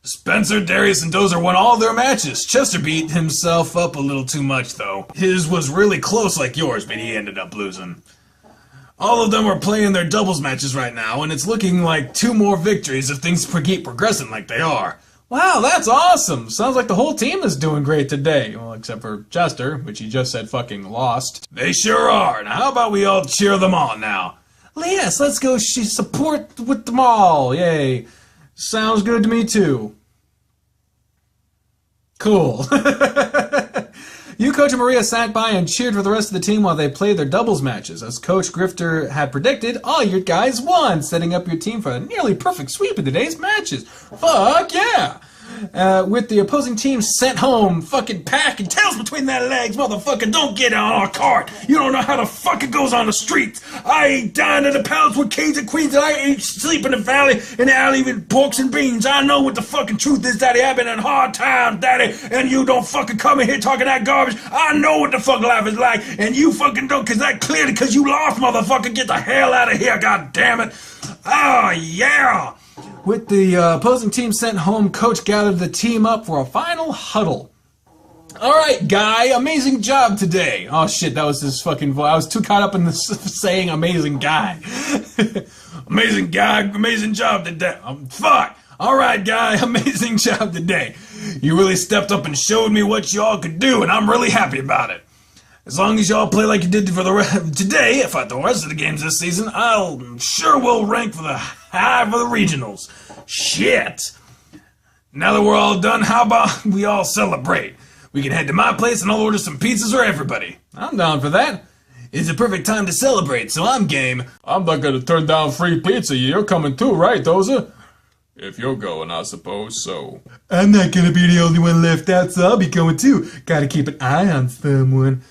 Spencer, Darius, and Dozer won all their matches. Chester beat himself up a little too much, though. His was really close like yours, but he ended up losing. All of them are playing their doubles matches right now, and it's looking like 2 more victories if things keep progressing like they are. Wow, that's awesome. Sounds like the whole team is doing great today. Well, except for Chester, which he just said fucking lost. They sure are. Now, how about we all cheer them on now? Yes, let's go support with them all. Yay. Sounds good to me, too. Cool. You, Coach, and Maria sat by and cheered for the rest of the team while they played their doubles matches. As Coach Grifter had predicted, all your guys won, setting up your team for a nearly perfect sweep in today's matches. Fuck yeah! With the opposing team sent home, fucking pack and tails between their legs, motherfucker, don't get on our cart. You don't know how the fuck it goes on the streets. I ain't dying in the palace with kings and queens, and I ain't sleep in the valley in the alley with porks and beans. I know what the fucking truth is, daddy. I've been in hard times, daddy, and you don't fucking come in here talking that garbage. I know what the fuck life is like, and you fucking don't, cause that clearly cause you lost, motherfucker. Get the hell out of here, god damn it. Oh, yeah. With the opposing team sent home, Coach gathered the team up for a final huddle. Alright, Guy, amazing job today. Oh shit, that was his fucking voice. I was too caught up in this saying amazing guy. Amazing guy, amazing job today. Fuck. Alright, Guy, amazing job today. You really stepped up and showed me what y'all could do, and I'm really happy about it. As long as y'all play like you did for today, if at the rest of the games this season, I'll sure will rank for the high for the regionals. Shit. Now that we're all done, how about we all celebrate? We can head to my place and I'll order some pizzas for everybody. I'm down for that. It's a perfect time to celebrate, so I'm game. I'm not gonna turn down free pizza. You're coming too, right, Dozer? If you're going, I suppose so. I'm not gonna be the only one left out, so I'll be going too. Gotta keep an eye on someone.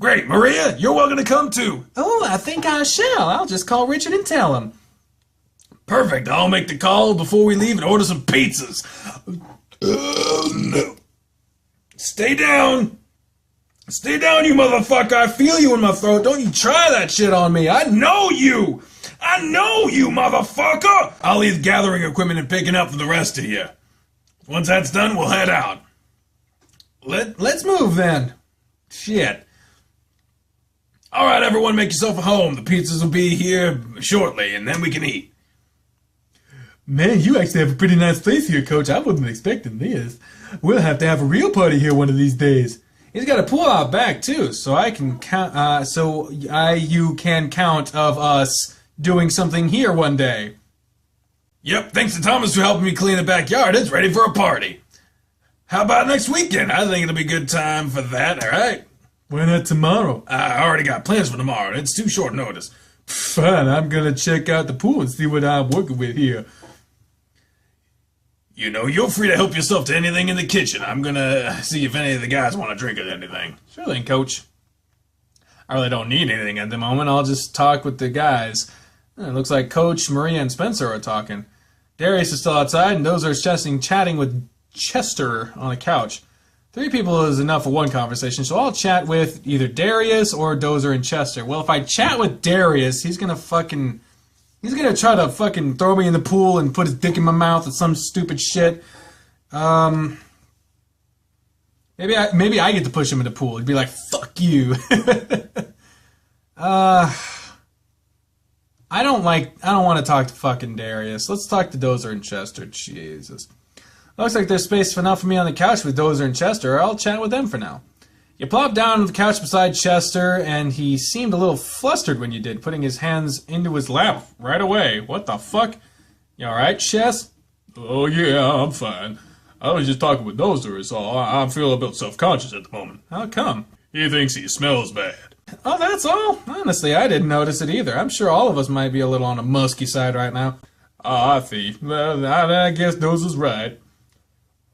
Great, Maria, you're welcome to come too. Oh, I think I shall. I'll just call Richard and tell him. Perfect, I'll make the call before we leave and order some pizzas. No. Stay down. Stay down, you motherfucker. I feel you in my throat. Don't you try that shit on me. I know you. I know you, motherfucker. I'll leave gathering equipment and picking up for the rest of you. Once that's done, we'll head out. Let's move then. Shit. All right, everyone, make yourself at home. The pizzas will be here shortly, and then we can eat. Man, you actually have a pretty nice place here, Coach. I wasn't expecting this. We'll have to have a real party here one of these days. He's got a pool out back too, so I can count. You can count of us doing something here one day. Yep, thanks to Thomas for helping me clean the backyard. It's ready for a party. How about next weekend? I think it'll be a good time for that. All right. Why not tomorrow? I already got plans for tomorrow. It's too short notice. Fine, I'm gonna check out the pool and see what I'm working with here. You know, you're free to help yourself to anything in the kitchen. I'm gonna see if any of the guys want to drink or anything. Sure thing, Coach. I really don't need anything at the moment. I'll just talk with the guys. It looks like Coach, Maria, and Spencer are talking. Darius is still outside, and those are chatting with Chester on a couch. 3 people is enough for one conversation, so I'll chat with either Darius or Dozer and Chester. Well, if I chat with Darius, he's gonna try to fucking throw me in the pool and put his dick in my mouth or some stupid shit. Maybe I get to push him in the pool. He'd be like, fuck you. I don't want to talk to fucking Darius. Let's talk to Dozer and Chester. Jesus. Looks like there's space enough for me on the couch with Dozer and Chester. I'll chat with them for now. You plopped down on the couch beside Chester, and he seemed a little flustered when you did, putting his hands into his lap right away. What the fuck? You alright, Chess? Oh, yeah, I'm fine. I was just talking with Dozer, so I feel a bit self-conscious at the moment. How come? He thinks he smells bad. Oh, that's all? Honestly, I didn't notice it either. I'm sure all of us might be a little on the musky side right now. I see. Well, I guess Dozer's right.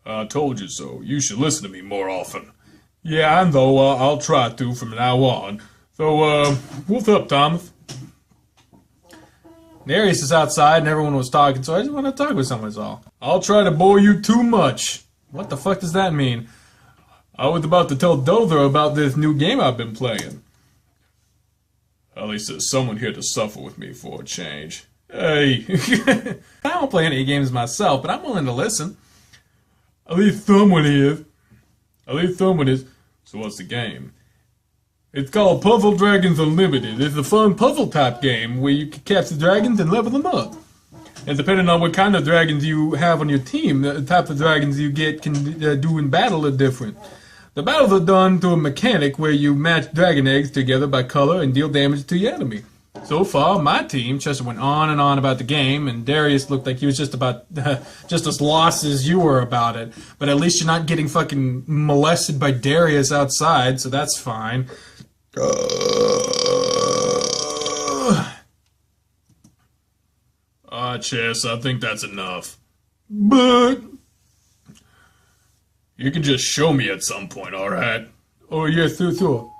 I told you so. You should listen to me more often. Yeah, I know. I'll try to from now on. So, what's up, Thomas? Darius is outside and everyone was talking, so I just want to talk with someone is all. I'll try to bore you too much. What the fuck does that mean? I was about to tell Dozer about this new game I've been playing. At least there's someone here to suffer with me for a change. Hey. I don't play any games myself, but I'm willing to listen. At least someone is. At least someone is. So what's the game? It's called Puzzle Dragons Unlimited. It's a fun puzzle type game where you can capture dragons and level them up. And depending on what kind of dragons you have on your team, the type of dragons you get can do in battle are different. The battles are done through a mechanic where you match dragon eggs together by color and deal damage to your enemy. So far, my team, Chester went on and on about the game, and Darius looked like he was just as lost as you were about it. But at least you're not getting fucking molested by Darius outside, so that's fine. Chess, I think that's enough. But you can just show me at some point, alright? Oh, yeah, sure.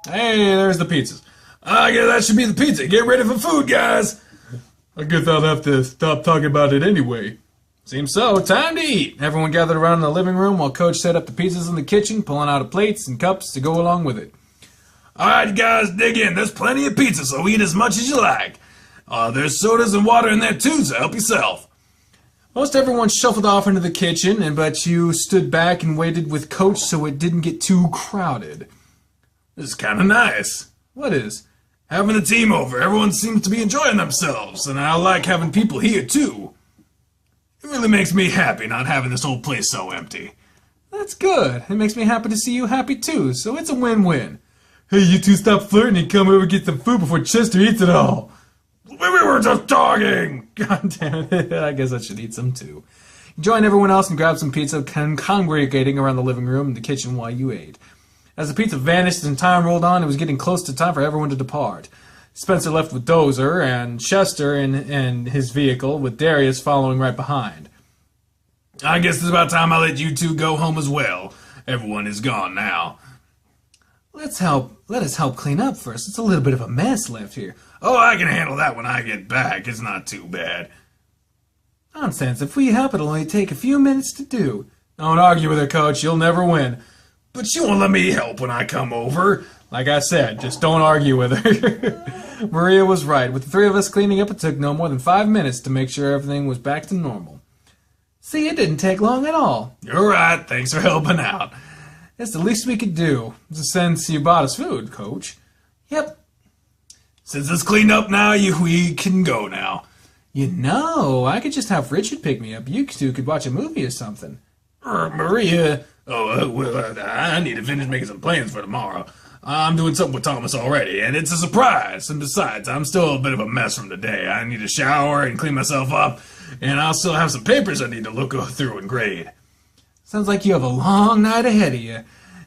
Hey, there's the pizzas. I guess that should be the pizza. Get ready for food, guys. I guess I'll have to stop talking about it anyway. Seems so. Time to eat. Everyone gathered around in the living room while Coach set up the pizzas in the kitchen, pulling out plates and cups to go along with it. Alright, guys, dig in. There's plenty of pizza, so eat as much as you like. There's sodas and water in there, too, so help yourself. Most everyone shuffled off into the kitchen, but you stood back and waited with Coach so it didn't get too crowded. This is kind of nice. What is? Having the team over. Everyone seems to be enjoying themselves, and I like having people here, too. It really makes me happy not having this whole place so empty. That's good. It makes me happy to see you happy, too, so it's a win-win. Hey, you two stop flirting and come over and get some food before Chester eats it all. We were just talking. God damn it. I guess I should eat some, too. You joined everyone else and grabbed some pizza, congregating around the living room and the kitchen while you ate. As the pizza vanished and time rolled on, it was getting close to time for everyone to depart. Spencer left with Dozer and Chester in his vehicle, with Darius following right behind. I guess it's about time I let you two go home as well. Everyone is gone now. Let us help clean up first. It's a little bit of a mess left here. Oh, I can handle that when I get back. It's not too bad. Nonsense. If we help, it'll only take a few minutes to do. Don't argue with her, Coach. You'll never win. But you won't let me help when I come over. Like I said, just don't argue with her. Maria was right. With the three of us cleaning up, it took no more than 5 minutes to make sure everything was back to normal. See, it didn't take long at all. You're right. Thanks for helping out. It's the least we could do, since you bought us food, Coach. Yep. Since it's cleaned up now, we can go now. You know, I could just have Richard pick me up. You two could watch a movie or something. Maria... I need to finish making some plans for tomorrow. I'm doing something with Thomas already, and it's a surprise. And besides, I'm still a bit of a mess from today. I need to shower and clean myself up, and I'll still have some papers I need to look through and grade. Sounds like you have a long night ahead of you.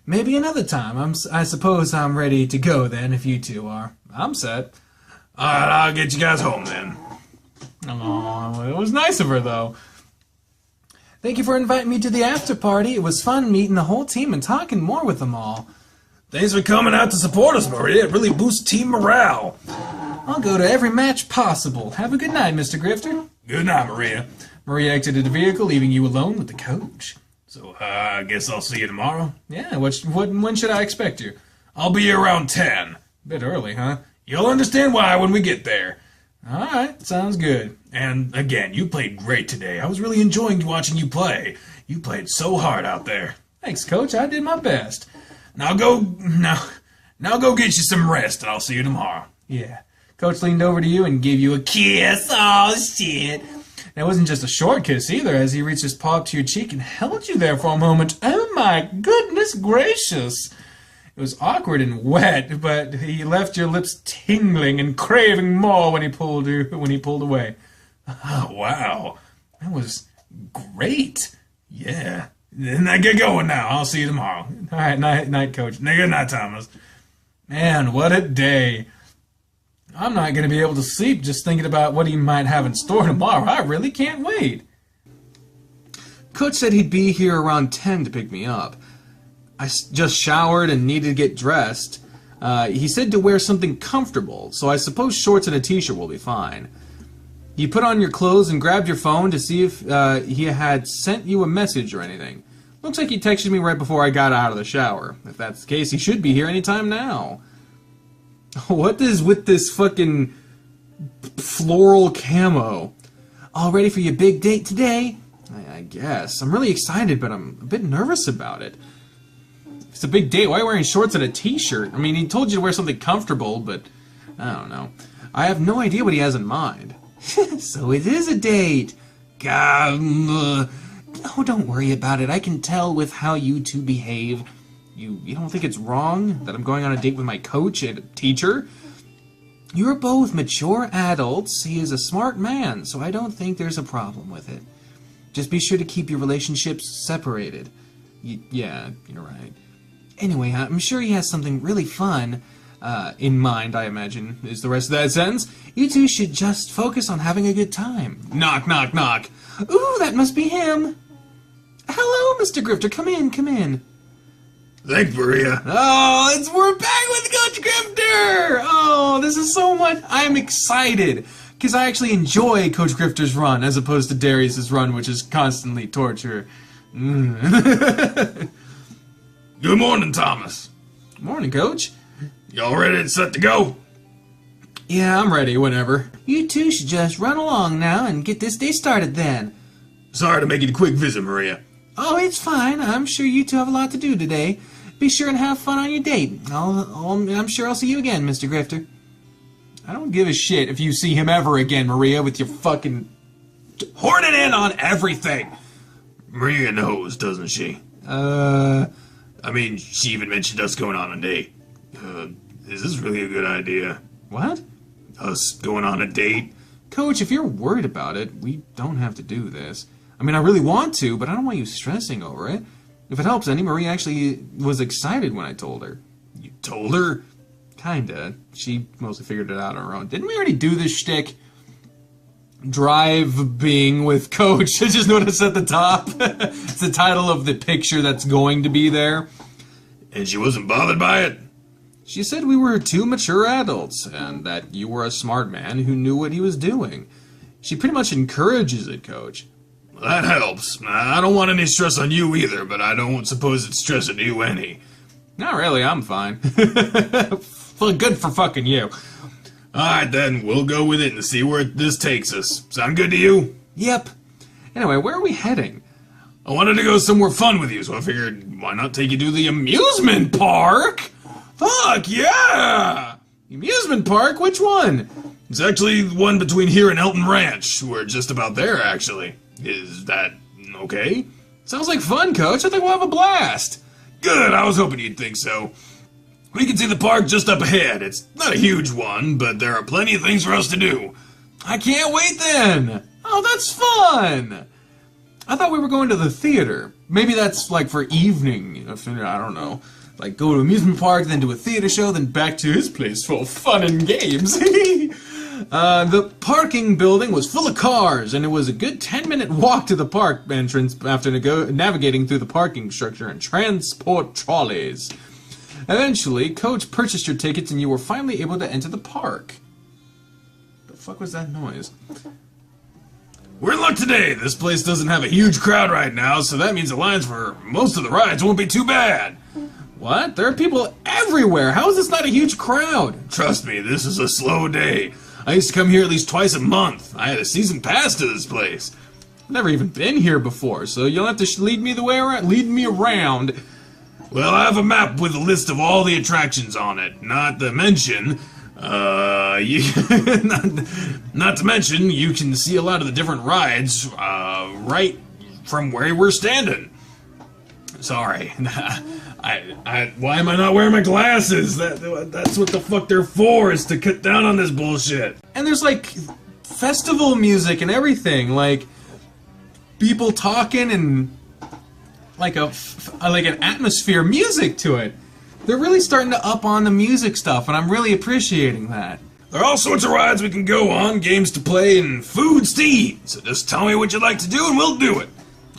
Maybe another time. I suppose I'm ready to go then, if you two are. I'm set. Alright, I'll get you guys home then. Oh, it was nice of her, though. Thank you for inviting me to the after party. It was fun meeting the whole team and talking more with them all. Thanks for coming out to support us, Maria. It really boosts team morale. I'll go to every match possible. Have a good night, Mr. Grifter. Good night, Maria. Maria exited the vehicle, leaving you alone with the coach. So, I guess I'll see you tomorrow? Yeah, when should I expect you? I'll be here around 10. Bit early, huh? You'll understand why when we get there. Alright, sounds good. And, again, you played great today. I was really enjoying watching you play. You played so hard out there. Thanks, Coach. I did my best. Now go get you some rest, and I'll see you tomorrow. Yeah. Coach leaned over to you and gave you a kiss. Oh, shit. And it wasn't just a short kiss either, as he reached his paw up to your cheek and held you there for a moment. Oh, my goodness gracious. It was awkward and wet, but he left your lips tingling and craving more when he pulled away. Oh, wow. That was great. Yeah. Then I get going now. I'll see you tomorrow. All right, night, Coach. Good night, Thomas. Man, what a day. I'm not going to be able to sleep just thinking about what he might have in store tomorrow. I really can't wait. Coach said he'd be here around 10 to pick me up. I just showered and needed to get dressed. He said to wear something comfortable, so I suppose shorts and a t-shirt will be fine. You put on your clothes and grabbed your phone to see if he had sent you a message or anything. Looks like he texted me right before I got out of the shower. If that's the case, he should be here anytime now. What is with this fucking floral camo? All ready for your big date today? I guess. I'm really excited, but I'm a bit nervous about it. If it's a big date, why are you wearing shorts and a t-shirt? I mean, he told you to wear something comfortable, but I don't know. I have no idea what he has in mind. So it is a date. Oh, don't worry about it. I can tell with how you two behave. You don't think it's wrong that I'm going on a date with my coach and teacher? You're both mature adults. He is a smart man, so I don't think there's a problem with it. Just be sure to keep your relationships separated. Yeah, you're right. Anyway, I'm sure he has something really fun in mind, I imagine, is the rest of that sentence. You two should just focus on having a good time. Knock, knock, knock. Ooh, that must be him. Hello, Mr. Grifter. Come in. Thanks, Maria. Oh, we're back with Coach Grifter! Oh, this is so much. I'm excited because I actually enjoy Coach Grifter's run as opposed to Darius's run, which is constantly torture. Good morning, Thomas. Morning, Coach. Y'all ready and set to go? Yeah, I'm ready, whenever. You two should just run along now and get this day started then. Sorry to make it a quick visit, Maria. Oh, it's fine. I'm sure you two have a lot to do today. Be sure and have fun on your date. I'm sure I'll see you again, Mr. Grifter. I don't give a shit if you see him ever again, Maria, with your fucking horning in on everything. Maria knows, doesn't she? I mean, she even mentioned us going on a date. Is this really a good idea? What? Us going on a date? Coach, if you're worried about it, we don't have to do this. I mean, I really want to, but I don't want you stressing over it. If it helps any, Maria actually was excited when I told her. You told her? Kinda. She mostly figured it out on her own. Didn't we already do this shtick? Drive being with Coach. I just noticed at the top. It's the title of the picture that's going to be there. And she wasn't bothered by it? She said we were two mature adults, and that you were a smart man who knew what he was doing. She pretty much encourages it, Coach. That helps. I don't want any stress on you either, but I don't suppose it's stressing you any. Not really, I'm fine. Good for fucking you. Alright then, we'll go with it and see where this takes us. Sound good to you? Yep. Anyway, where are we heading? I wanted to go somewhere fun with you, so I figured, why not take you to the amusement park? Fuck yeah! Amusement park? Which one? It's actually the one between here and Elton Ranch. We're just about there, actually. Is that okay? Sounds like fun, Coach. I think we'll have a blast. Good, I was hoping you'd think so. We can see the park just up ahead. It's not a huge one, but there are plenty of things for us to do. I can't wait then! Oh, that's fun! I thought we were going to the theater. Maybe that's like for evening. I don't know. Like go to amusement park, then to a theater show, then back to his place full of fun and games. The parking building was full of cars, and it was a good 10-minute walk to the park entrance after navigating through the parking structure and transport trolleys. Eventually, Coach purchased your tickets, and you were finally able to enter the park. The fuck was that noise? We're in luck today. This place doesn't have a huge crowd right now, so that means the lines for most of the rides won't be too bad. What? There are people everywhere. How is this not a huge crowd? Trust me, this is a slow day. I used to come here at least twice a month. I had a season pass to this place. I've never even been here before, so you'll have to lead me around. Well, I have a map with a list of all the attractions on it. Not to mention, not to mention, you can see a lot of the different rides, right from where we're standing. Sorry. Why am I not wearing my glasses? That's what the fuck they're for, is to cut down on this bullshit. And there's like festival music and everything, like people talking and like an atmosphere music to it. They're really starting to up on the music stuff, and I'm really appreciating that. There are all sorts of rides we can go on, games to play, and foods to eat. So just tell me what you'd like to do, and we'll do it.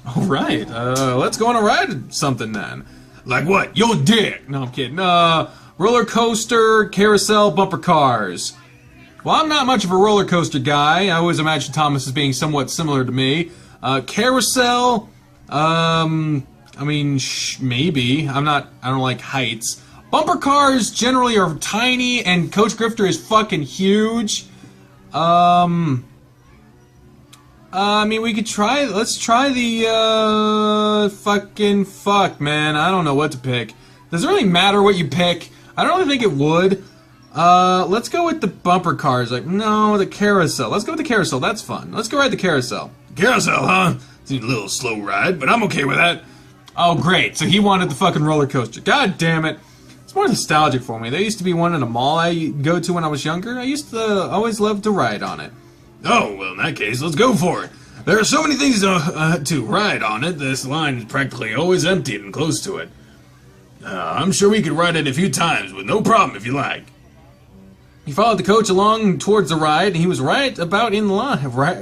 All right, let's go on a ride or something then. Like what? Yo, dick! No, I'm kidding. Roller coaster, carousel, bumper cars. Well, I'm not much of a roller coaster guy. I always imagined Thomas as being somewhat similar to me. Carousel, I mean, maybe. I don't like heights. Bumper cars generally are tiny, and Coach Grifter is fucking huge. I mean, we could try. Let's try the fuck, man. I don't know what to pick. Does it really matter what you pick? I don't really think it would. Let's go with the bumper cars. Like, no, the carousel. Let's go with the carousel. That's fun. Let's go ride the carousel. Carousel, huh? It's a little slow ride, but I'm okay with that. Oh, great. So he wanted the fucking roller coaster. God damn it. It's more nostalgic for me. There used to be one in a mall I go to when I was younger. I used to always love to ride on it. Oh, well, in that case, let's go for it. There are so many things to ride on it. This line is practically always empty and close to it. I'm sure we could ride it a few times with no problem if you like. He followed the coach along towards the ride, and he was right about in line.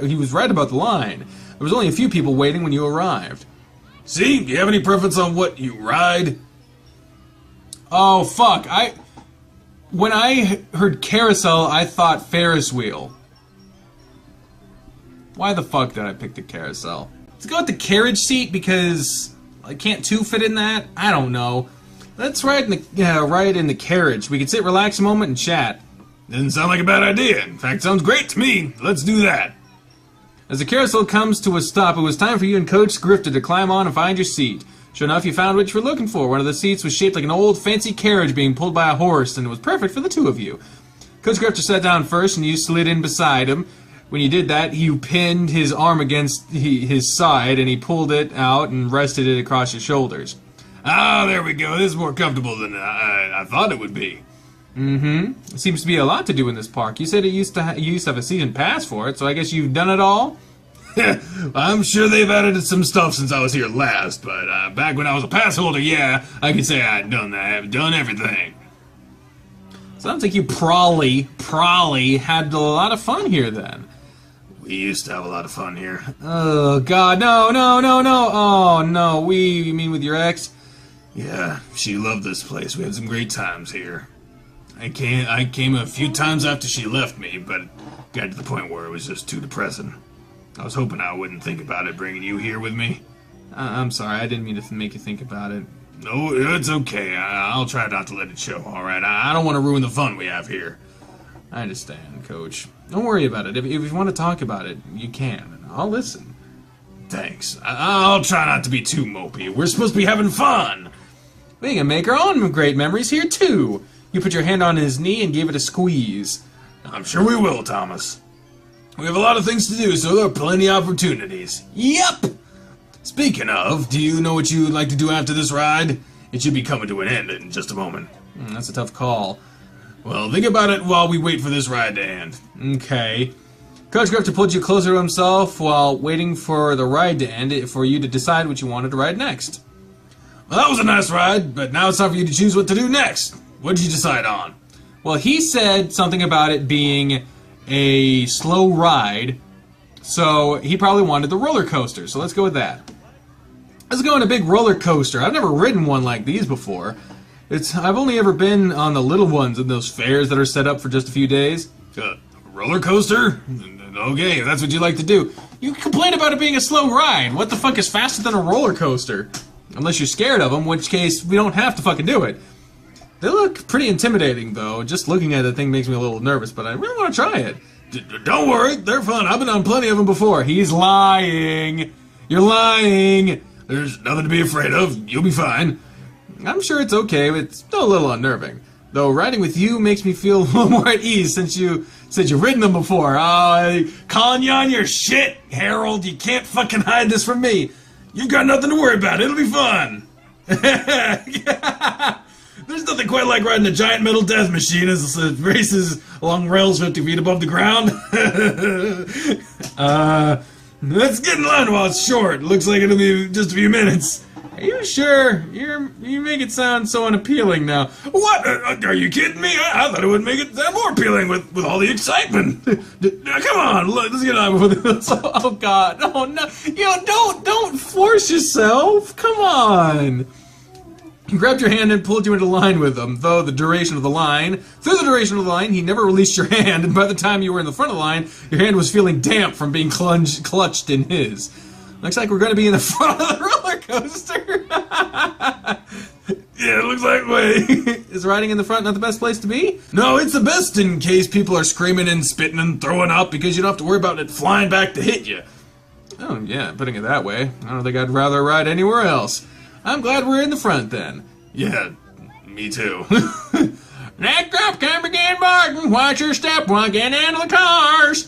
He was right about the line. There was only a few people waiting when you arrived. See, do you have any preference on what you ride? Oh, fuck. When I heard carousel, I thought Ferris wheel. Why the fuck did I pick the carousel? Let's go with the carriage seat because can't two fit in that? I don't know. Let's ride in the carriage. We can sit, relax a moment, and chat. Doesn't sound like a bad idea. In fact, sounds great to me. Let's do that. As the carousel comes to a stop, it was time for you and Coach Grifter to climb on and find your seat. Sure enough, you found what you were looking for. One of the seats was shaped like an old, fancy carriage being pulled by a horse, and it was perfect for the two of you. Coach Grifter sat down first, and you slid in beside him. When you did that, you pinned his arm against his side, and he pulled it out and rested it across your shoulders. Ah, there we go. This is more comfortable than I thought it would be. Mm-hmm. It seems to be a lot to do in this park. You said you used to have a season pass for it, so I guess you've done it all? I'm sure they've added some stuff since I was here last, but back when I was a pass holder, yeah, I could say I'd done that. I've done everything. Sounds like you probably had a lot of fun here then. We used to have a lot of fun here. Oh, God, no. Oh, no, you mean with your ex? Yeah, she loved this place. We had some great times here. I came a few times after she left me, but got to the point where it was just too depressing. I was hoping I wouldn't think about it bringing you here with me. I'm sorry, I didn't mean to make you think about it. No, it's okay. I'll try not to let it show, alright? I don't want to ruin the fun we have here. I understand, Coach. Don't worry about it. If you want to talk about it, you can, and I'll listen. Thanks. I'll try not to be too mopey. We're supposed to be having fun. We can make our own great memories here, too. You put your hand on his knee and gave it a squeeze. I'm sure we will, Thomas. We have a lot of things to do, so there are plenty of opportunities. Yep! Speaking of, do you know what you'd like to do after this ride? It should be coming to an end in just a moment. That's a tough call. Well, think about it while we wait for this ride to end. Okay. Coach Grifter pulled you closer to himself while waiting for the ride to end for you to decide what you wanted to ride next. Well, that was a nice ride, but now it's time for you to choose what to do next. What did you decide on? Well, he said something about it being a slow ride, so he probably wanted the roller coaster, so let's go with that. Let's go on a big roller coaster. I've never ridden one like these before. I've only ever been on the little ones in those fairs that are set up for just a few days. Roller coaster? Okay, if that's what you like to do. You complain about it being a slow ride. What the fuck is faster than a roller coaster? Unless you're scared of them, in which case we don't have to fucking do it. They look pretty intimidating, though. Just looking at the thing makes me a little nervous, but I really want to try it. Don't worry, they're fun. I've been on plenty of them before. He's lying. You're lying. There's nothing to be afraid of. You'll be fine. I'm sure it's okay, but it's still a little unnerving. Though riding with you makes me feel a little more at ease since you said you've ridden them before. Calling you on your shit, Harold. You can't fucking hide this from me. You've got nothing to worry about. It'll be fun. There's nothing quite like riding a giant metal death machine as it races along rails 50 feet above the ground. Let's get in line while it's short. Looks like it'll be just a few minutes. Are you sure? You make it sound so unappealing now. What? Are you kidding me? I thought it would make it more appealing with all the excitement. Come on, look, let's get on with it. Oh God! Oh no! Don't force yourself. Come on. He grabbed your hand and pulled you into line with him. Through the duration of the line, he never released your hand, and by the time you were in the front of the line, your hand was feeling damp from being clutched in his. Looks like we're going to be in the front of the roller coaster. Yeah, it looks like way. Is riding in the front not the best place to be? No, it's the best in case people are screaming and spitting and throwing up because you don't have to worry about it flying back to hit you. Oh, yeah, putting it that way. I don't think I'd rather ride anywhere else. I'm glad we're in the front, then. Yeah, me too. Next up, can begin Barton. Watch your step while getting into the cars.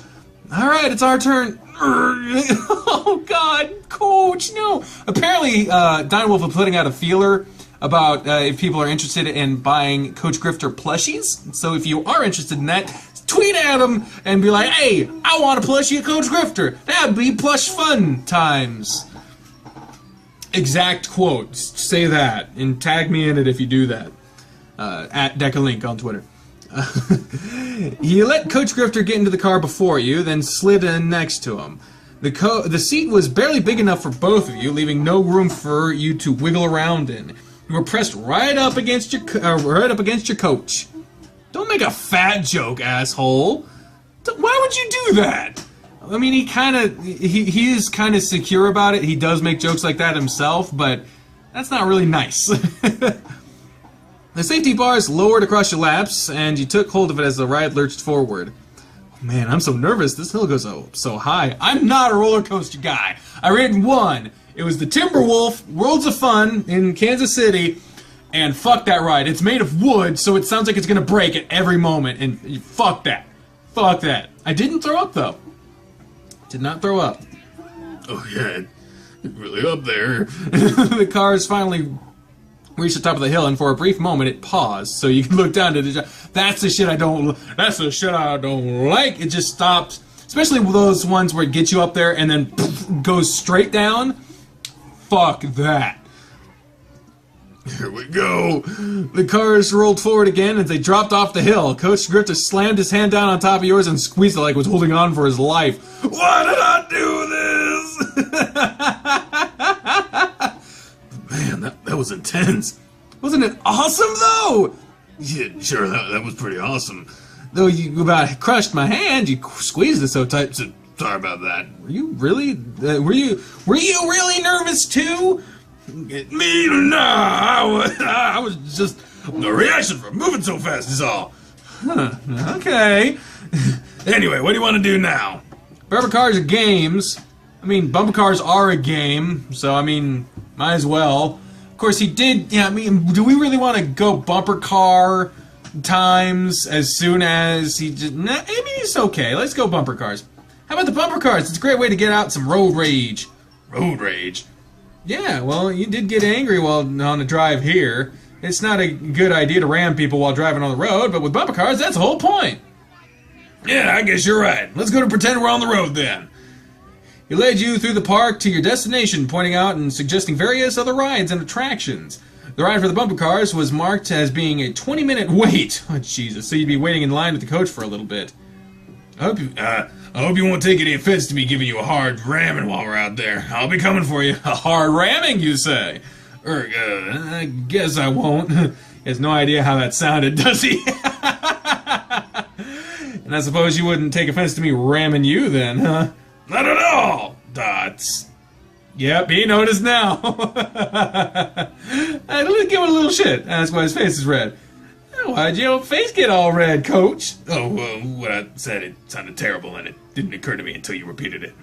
All right, it's our turn. Oh, God, Coach, no. Apparently, Dine Wolf is putting out a feeler about if people are interested in buying Coach Grifter plushies. So if you are interested in that, tweet at him and be like, hey, I want a plushie of Coach Grifter. That'd be plush fun times. Exact quote. Say that and tag me in it if you do that. At deckerlink on Twitter. You let Coach Grifter get into the car before you, then slid in next to him. The seat was barely big enough for both of you, leaving no room for you to wiggle around in. You were pressed right up against your coach. Don't make a fat joke, asshole. Why would you do that? I mean, he is kind of secure about it. He does make jokes like that himself, but that's not really nice. The safety bars lowered across your laps, and you took hold of it as the ride lurched forward. Oh, man, I'm so nervous. This hill goes so high. I'm not a roller coaster guy. I ridden one. It was the Timberwolf Worlds of Fun in Kansas City, and fuck that ride. It's made of wood, so it sounds like it's going to break at every moment, and fuck that. Fuck that. I didn't throw up, though. Did not throw up. Oh, yeah, it's really up there. The cars finally reached the top of the hill, and for a brief moment it paused, so you can look down to the. That's the shit I don't like. It just stops, especially those ones where it gets you up there and then goes straight down. Fuck that. Here we go. The cars rolled forward again as they dropped off the hill. Coach Grifter slammed his hand down on top of yours and squeezed it like it was holding on for his life. Why did I do this? Man, that was intense. Wasn't it awesome, though? Yeah, sure, that was pretty awesome. Though you about crushed my hand, you squeezed it so tight. So, sorry about that. Were you really? Were you really nervous too? Me? Nah, I was just the reaction from moving so fast is all. Huh, okay. Anyway, what do you want to do now? Bumper cars are games. I mean, bumper cars are a game, so I mean, might as well. Of course, he did. Yeah, I mean, do we really want to go bumper car times as soon as he just? Nah, I mean, it's okay. Let's go bumper cars. How about the bumper cars? It's a great way to get out some road rage. Road rage? Yeah, well, you did get angry while on the drive here. It's not a good idea to ram people while driving on the road, but with bumper cars, that's the whole point. Yeah, I guess you're right. Let's go to pretend we're on the road then. He led you through the park to your destination, pointing out and suggesting various other rides and attractions. The ride for the bumper cars was marked as being a 20-minute wait. Oh, Jesus, so you'd be waiting in line with the coach for a little bit. I hope you won't take any offense to me giving you a hard ramming while we're out there. I'll be coming for you. A hard ramming, you say? I guess I won't. He has no idea how that sounded, does he? And I suppose you wouldn't take offense to me ramming you then, huh? Not at all, Dots. Yep, he noticed now. I give him a little shit. That's why his face is red. Why'd your face get all red, Coach? Oh, what I said, it sounded terrible, and it didn't occur to me until you repeated it.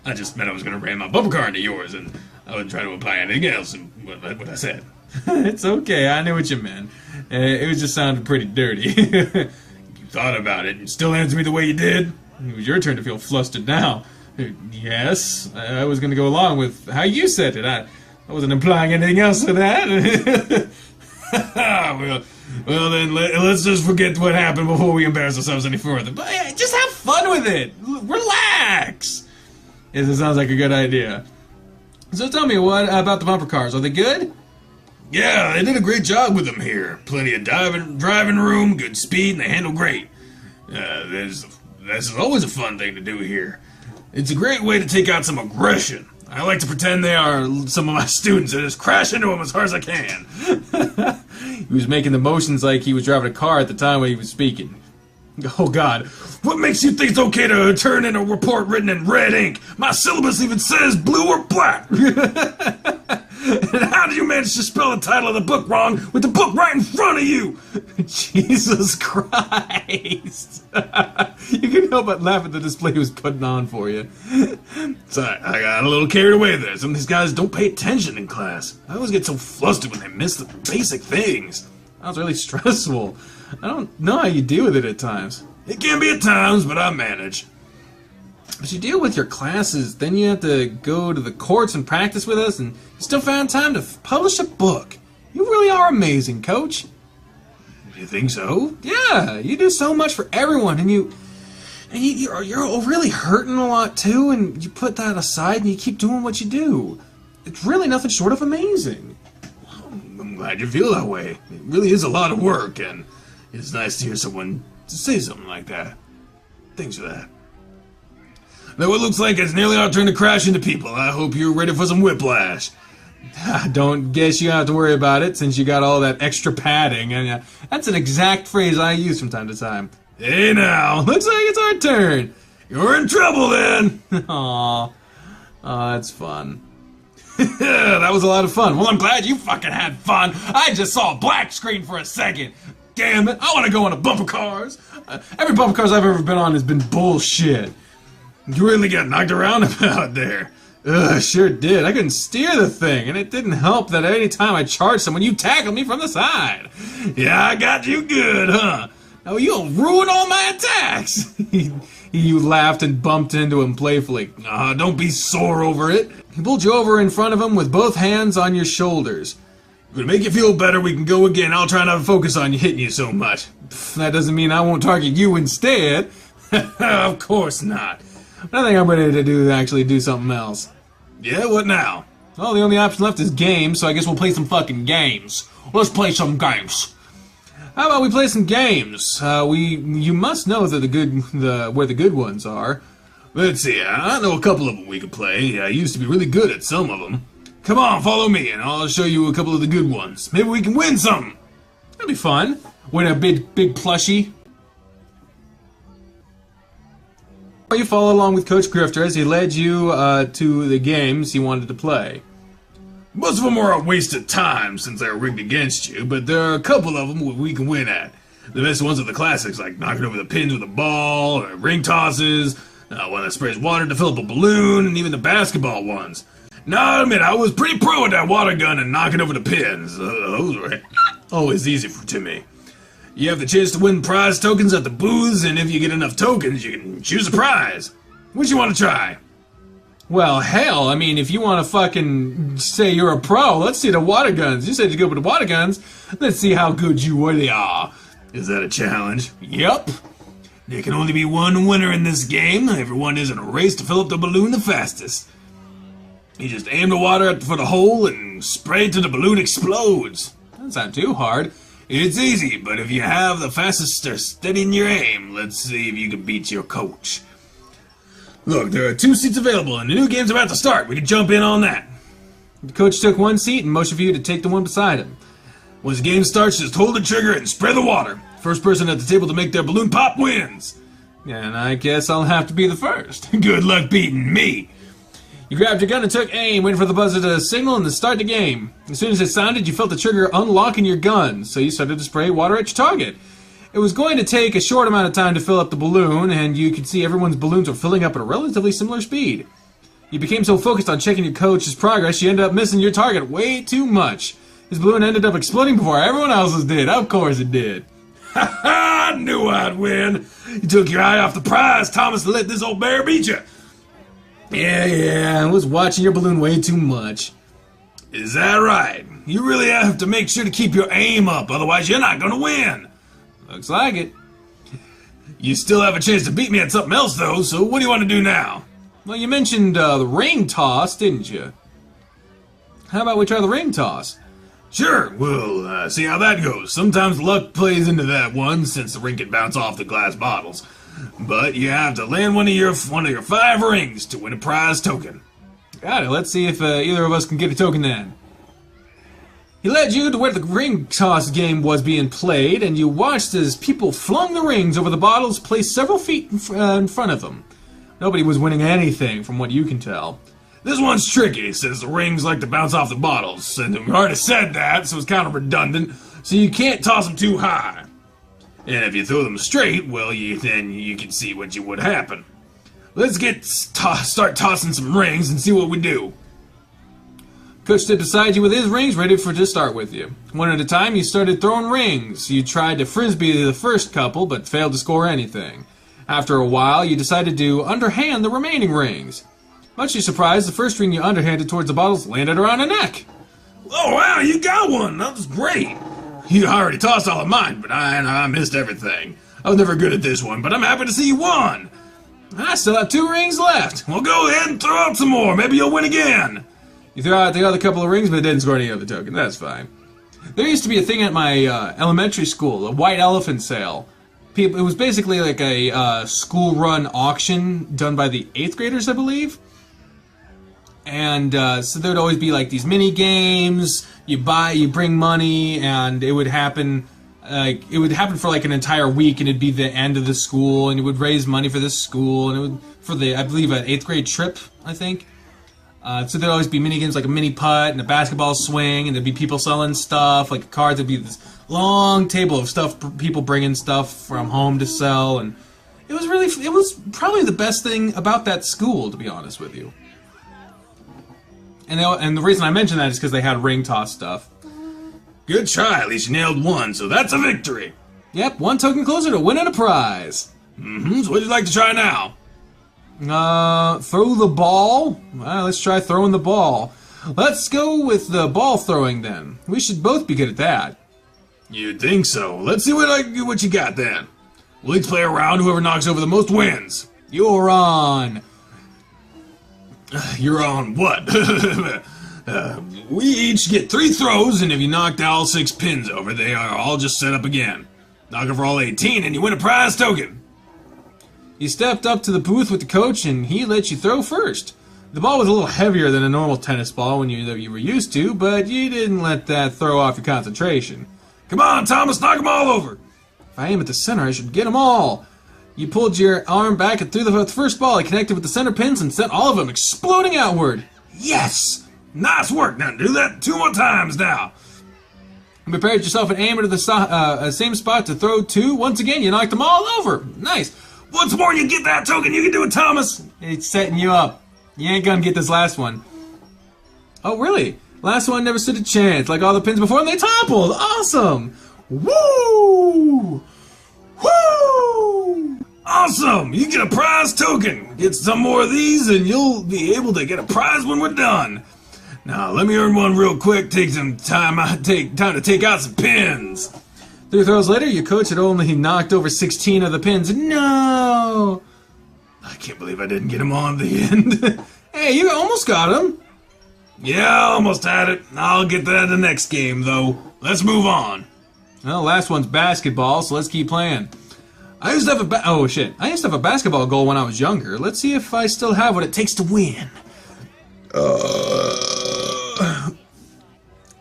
I just meant I was going to ram my bumper car into yours, and I wasn't trying to imply anything else in what I said. It's okay, I knew what you meant. It was just sounded pretty dirty. You thought about it, and still answered me the way you did? It was your turn to feel flustered now. Yes, I was going to go along with how you said it. I wasn't implying anything else with that. Well then, let's just forget what happened before we embarrass ourselves any further. But yeah, just have fun with it. Relax. Yes, it sounds like a good idea. So tell me, what about the bumper cars? Are they good? Yeah, they did a great job with them here. Plenty of driving room, good speed, and they handle great. This is always a fun thing to do here. It's a great way to take out some aggression. I like to pretend they are some of my students and just crash into them as hard as I can. He was making the motions like he was driving a car at the time when he was speaking. Oh, God. What makes you think it's okay to turn in a report written in red ink? My syllabus even says blue or black. And how did you manage to spell the title of the book wrong with the book right in front of you? Jesus Christ. You couldn't help but laugh at the display he was putting on for you. Sorry, I got a little carried away there. Some of these guys don't pay attention in class. I always get so flustered when they miss the basic things. That was really stressful. I don't know how you deal with it at times. It can be at times, but I manage. But you deal with your classes, then you have to go to the courts and practice with us, and you still found time to publish a book. You really are amazing, Coach. You think so? Yeah, you do so much for everyone, and you're really hurting a lot too, and you put that aside and you keep doing what you do. It's really nothing short of amazing. I'm glad you feel that way. It really is a lot of work, and it's nice to hear someone say something like that. Thanks for that. Though it looks like it's nearly our turn to crash into people. I hope you're ready for some whiplash. Don't guess you have to worry about it since you got all that extra padding. And that's an exact phrase I use from time to time. Hey now, Looks like it's our turn. you're in trouble then. Aw, that's fun. That was a lot of fun. Well, I'm glad you fucking had fun. I just saw a black screen for a second. Damn it, I want to go on a bumper cars. Every bumper cars I've ever been on has been bullshit. You really got knocked around about there. Sure did. I couldn't steer the thing, and it didn't help that any time I charged someone, you tackled me from the side. Yeah, I got you good, huh? Now you'll ruin all my attacks. You laughed and bumped into him playfully. Don't be sore over it. He pulled you over in front of him with both hands on your shoulders. If it make you feel better, we can go again. I'll try not to focus on you hitting you so much. That doesn't mean I won't target you instead. Of course not. I think I'm ready to actually do something else. Yeah, what now? Well, the only option left is games, so I guess we'll play some fucking games. Let's play some games. How about we play some games? You must know that where the good ones are. Let's see, I know a couple of them we could play. I used to be really good at some of them. Come on, follow me, and I'll show you a couple of the good ones. Maybe we can win some. That'd be fun. Win a big plushie. You follow along with Coach Grifter as he led you to the games he wanted to play. Most of them are a waste of time since they're rigged against you, but there are a couple of them we can win at. The best ones are the classics, like knocking over the pins with a ball, or ring tosses, one that sprays water to fill up a balloon, and even the basketball ones. Now, I admit, I was pretty pro at that water gun and knocking over the pins. Those were always easy to me. You have the chance to win prize tokens at the booths, and if you get enough tokens, you can choose a prize. What you want to try? Well, hell, I mean, if you want to fucking say you're a pro, let's see the water guns. You said you go with the water guns. Let's see how good you really are. Is that a challenge? Yep. There can only be one winner in this game. Everyone is in a race to fill up the balloon the fastest. You just aim the water for the hole and spray it till the balloon explodes. Doesn't sound too hard. It's easy, but if you have the fastest steady in your aim, let's see if you can beat your coach. Look, there are 2 seats available, and the new game's about to start. We can jump in on that. The coach took one seat and motioned for you to take the one beside him. Once the game starts, just hold the trigger and spray the water. First person at the table to make their balloon pop wins. And I guess I'll have to be the first. Good luck beating me. You grabbed your gun and took aim, waiting for the buzzer to signal and then start the game. As soon as it sounded, you felt the trigger unlocking your gun, so you started to spray water at your target. It was going to take a short amount of time to fill up the balloon, and you could see everyone's balloons were filling up at a relatively similar speed. You became so focused on checking your coach's progress, you ended up missing your target way too much. His balloon ended up exploding before everyone else's did. Of course it did. Ha ha! I knew I'd win. You took your eye off the prize, Thomas, to let this old bear beat you. Yeah, I was watching your balloon way too much. Is that right? You really have to make sure to keep your aim up, otherwise you're not gonna win. Looks like it. You still have a chance to beat me at something else, though, so what do you want to do now? Well, you mentioned the ring toss, didn't you? How about we try the ring toss? Sure, we'll see how that goes. Sometimes luck plays into that one, since the ring can bounce off the glass bottles. But you have to land one of your 5 rings to win a prize token. Got it. Let's see if either of us can get a token then. He led you to where the ring toss game was being played, and you watched as people flung the rings over the bottles placed several feet in front of them. Nobody was winning anything, from what you can tell. This one's tricky, since the rings like to bounce off the bottles, and we already said that, so it's kind of redundant, so you can't toss them too high. And if you throw them straight, well, then you can see what would happen. Let's start tossing some rings and see what we do. Coach stood beside you with his rings ready to start with you. One at a time, you started throwing rings. You tried to frisbee the first couple, but failed to score anything. After a while, you decided to underhand the remaining rings. Much to your surprise, the first ring you underhanded towards the bottles landed around the neck. Oh, wow, you got one! That was great! You already tossed all of mine, but I missed everything. I was never good at this one, but I'm happy to see you won! I still have 2 rings left. Well, go ahead and throw out some more. Maybe you'll win again. You threw out the other couple of rings, but didn't score any other token. That's fine. There used to be a thing at my elementary school, a white elephant sale. It was basically like a school-run auction done by the 8th graders, I believe. And so there'd always be like these mini games. You bring money, and it would happen. It would happen for like an entire week, and it'd be the end of the school, and it would raise money for this school, and it would for I believe an 8th grade trip, I think. So there'd always be mini games like a mini putt and a basketball swing, and there'd be people selling stuff like cards. There'd be this long table of stuff, people bringing stuff from home to sell, and it was probably the best thing about that school, to be honest with you. And the reason I mention that is because they had ring toss stuff. Good try, at least you nailed one, so that's a victory. Yep, 1 token closer to winning a prize. So what'd you like to try now? Throw the ball? Let's try throwing the ball. Let's go with the ball throwing then. We should both be good at that. You'd think so. Let's see what you got then. We'll each play a round. Whoever knocks over the most wins. You're on. You're on what? We each get 3 throws, and if you knocked all 6 pins over, they are all just set up again. Knock over all 18, and you win a prize token. You stepped up to the booth with the coach, and he let you throw first. The ball was a little heavier than a normal tennis ball that you were used to, but you didn't let that throw off your concentration. Come on, Thomas, knock them all over. If I aim at the center, I should get them all. You pulled your arm back and threw the first ball. It connected with the center pins and sent all of them exploding outward. Yes! Nice work. Now do that 2 more times now. You prepared yourself and aimed at the same spot to throw 2. Once again, you knocked them all over. Nice. Once more, you get that token. You can do it, Thomas. It's setting you up. You ain't gonna get this last one. Oh, really? Last one never stood a chance. Like all the pins before, and they toppled. Awesome. Woo! Woo! Awesome! You get a prize token. Get some more of these, and you'll be able to get a prize when we're done. Now, let me earn one real quick. Take some time. Time to take out some pins. 3 throws later, your coach had only knocked over 16 of the pins. No! I can't believe I didn't get him on the end. Hey, you almost got him. Yeah, I almost had it. I'll get that in the next game, though. Let's move on. Well, last one's basketball, so let's keep playing. I used to have I used to have a basketball goal when I was younger. Let's see if I still have what it takes to win.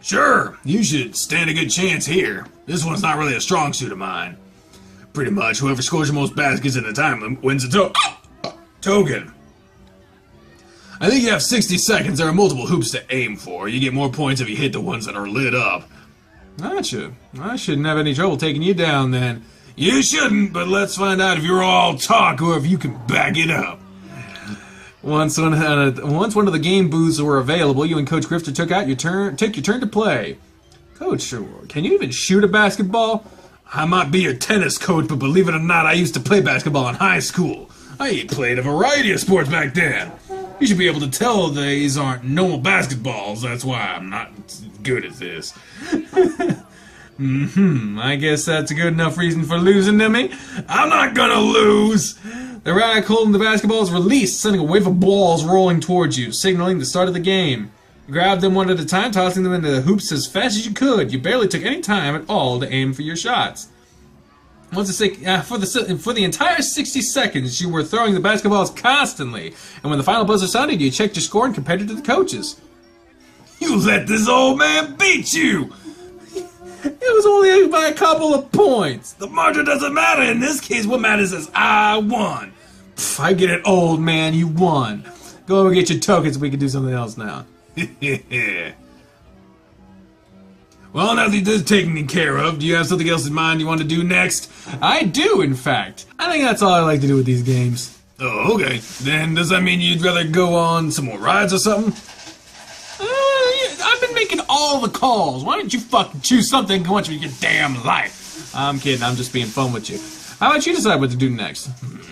Sure, you should stand a good chance here. This one's not really a strong suit of mine. Pretty much, whoever scores the most baskets in the time limit wins a token. I think you have 60 seconds. There are multiple hoops to aim for. You get more points if you hit the ones that are lit up. Gotcha. I shouldn't have any trouble taking you down then. You shouldn't, but let's find out if you're all talk or if you can back it up. Once one of the game booths were available, you and Coach Grifter took your turn to play. Coach, can you even shoot a basketball? I might be your tennis coach, but believe it or not, I used to play basketball in high school. I played a variety of sports back then. You should be able to tell these aren't normal basketballs. That's why I'm not good at this. I guess that's a good enough reason for losing to me. I'm not gonna lose. The rack holding the basketball is released, sending a wave of balls rolling towards you, signaling the start of the game. You grabbed them one at a time, tossing them into the hoops as fast as you could. You barely took any time at all to aim for your shots. For the entire 60 seconds, you were throwing the basketballs constantly, and when the final buzzer sounded, you checked your score and compared it to the coaches. You let this old man beat you! It was only by a couple of points. The margin doesn't matter. In this case, what matters is I won. Pff, I get it, old man, you won. Go over and get your tokens, we can do something else now. Well, now that this is taken care of, do you have something else in mind you want to do next? I do, in fact. I think that's all I like to do with these games. Oh, okay. Then does that mean you'd rather go on some more rides or something? I've been making all the calls. Why don't you fucking choose something once with your damn life? I'm kidding. I'm just being fun with you. How about you decide what to do next?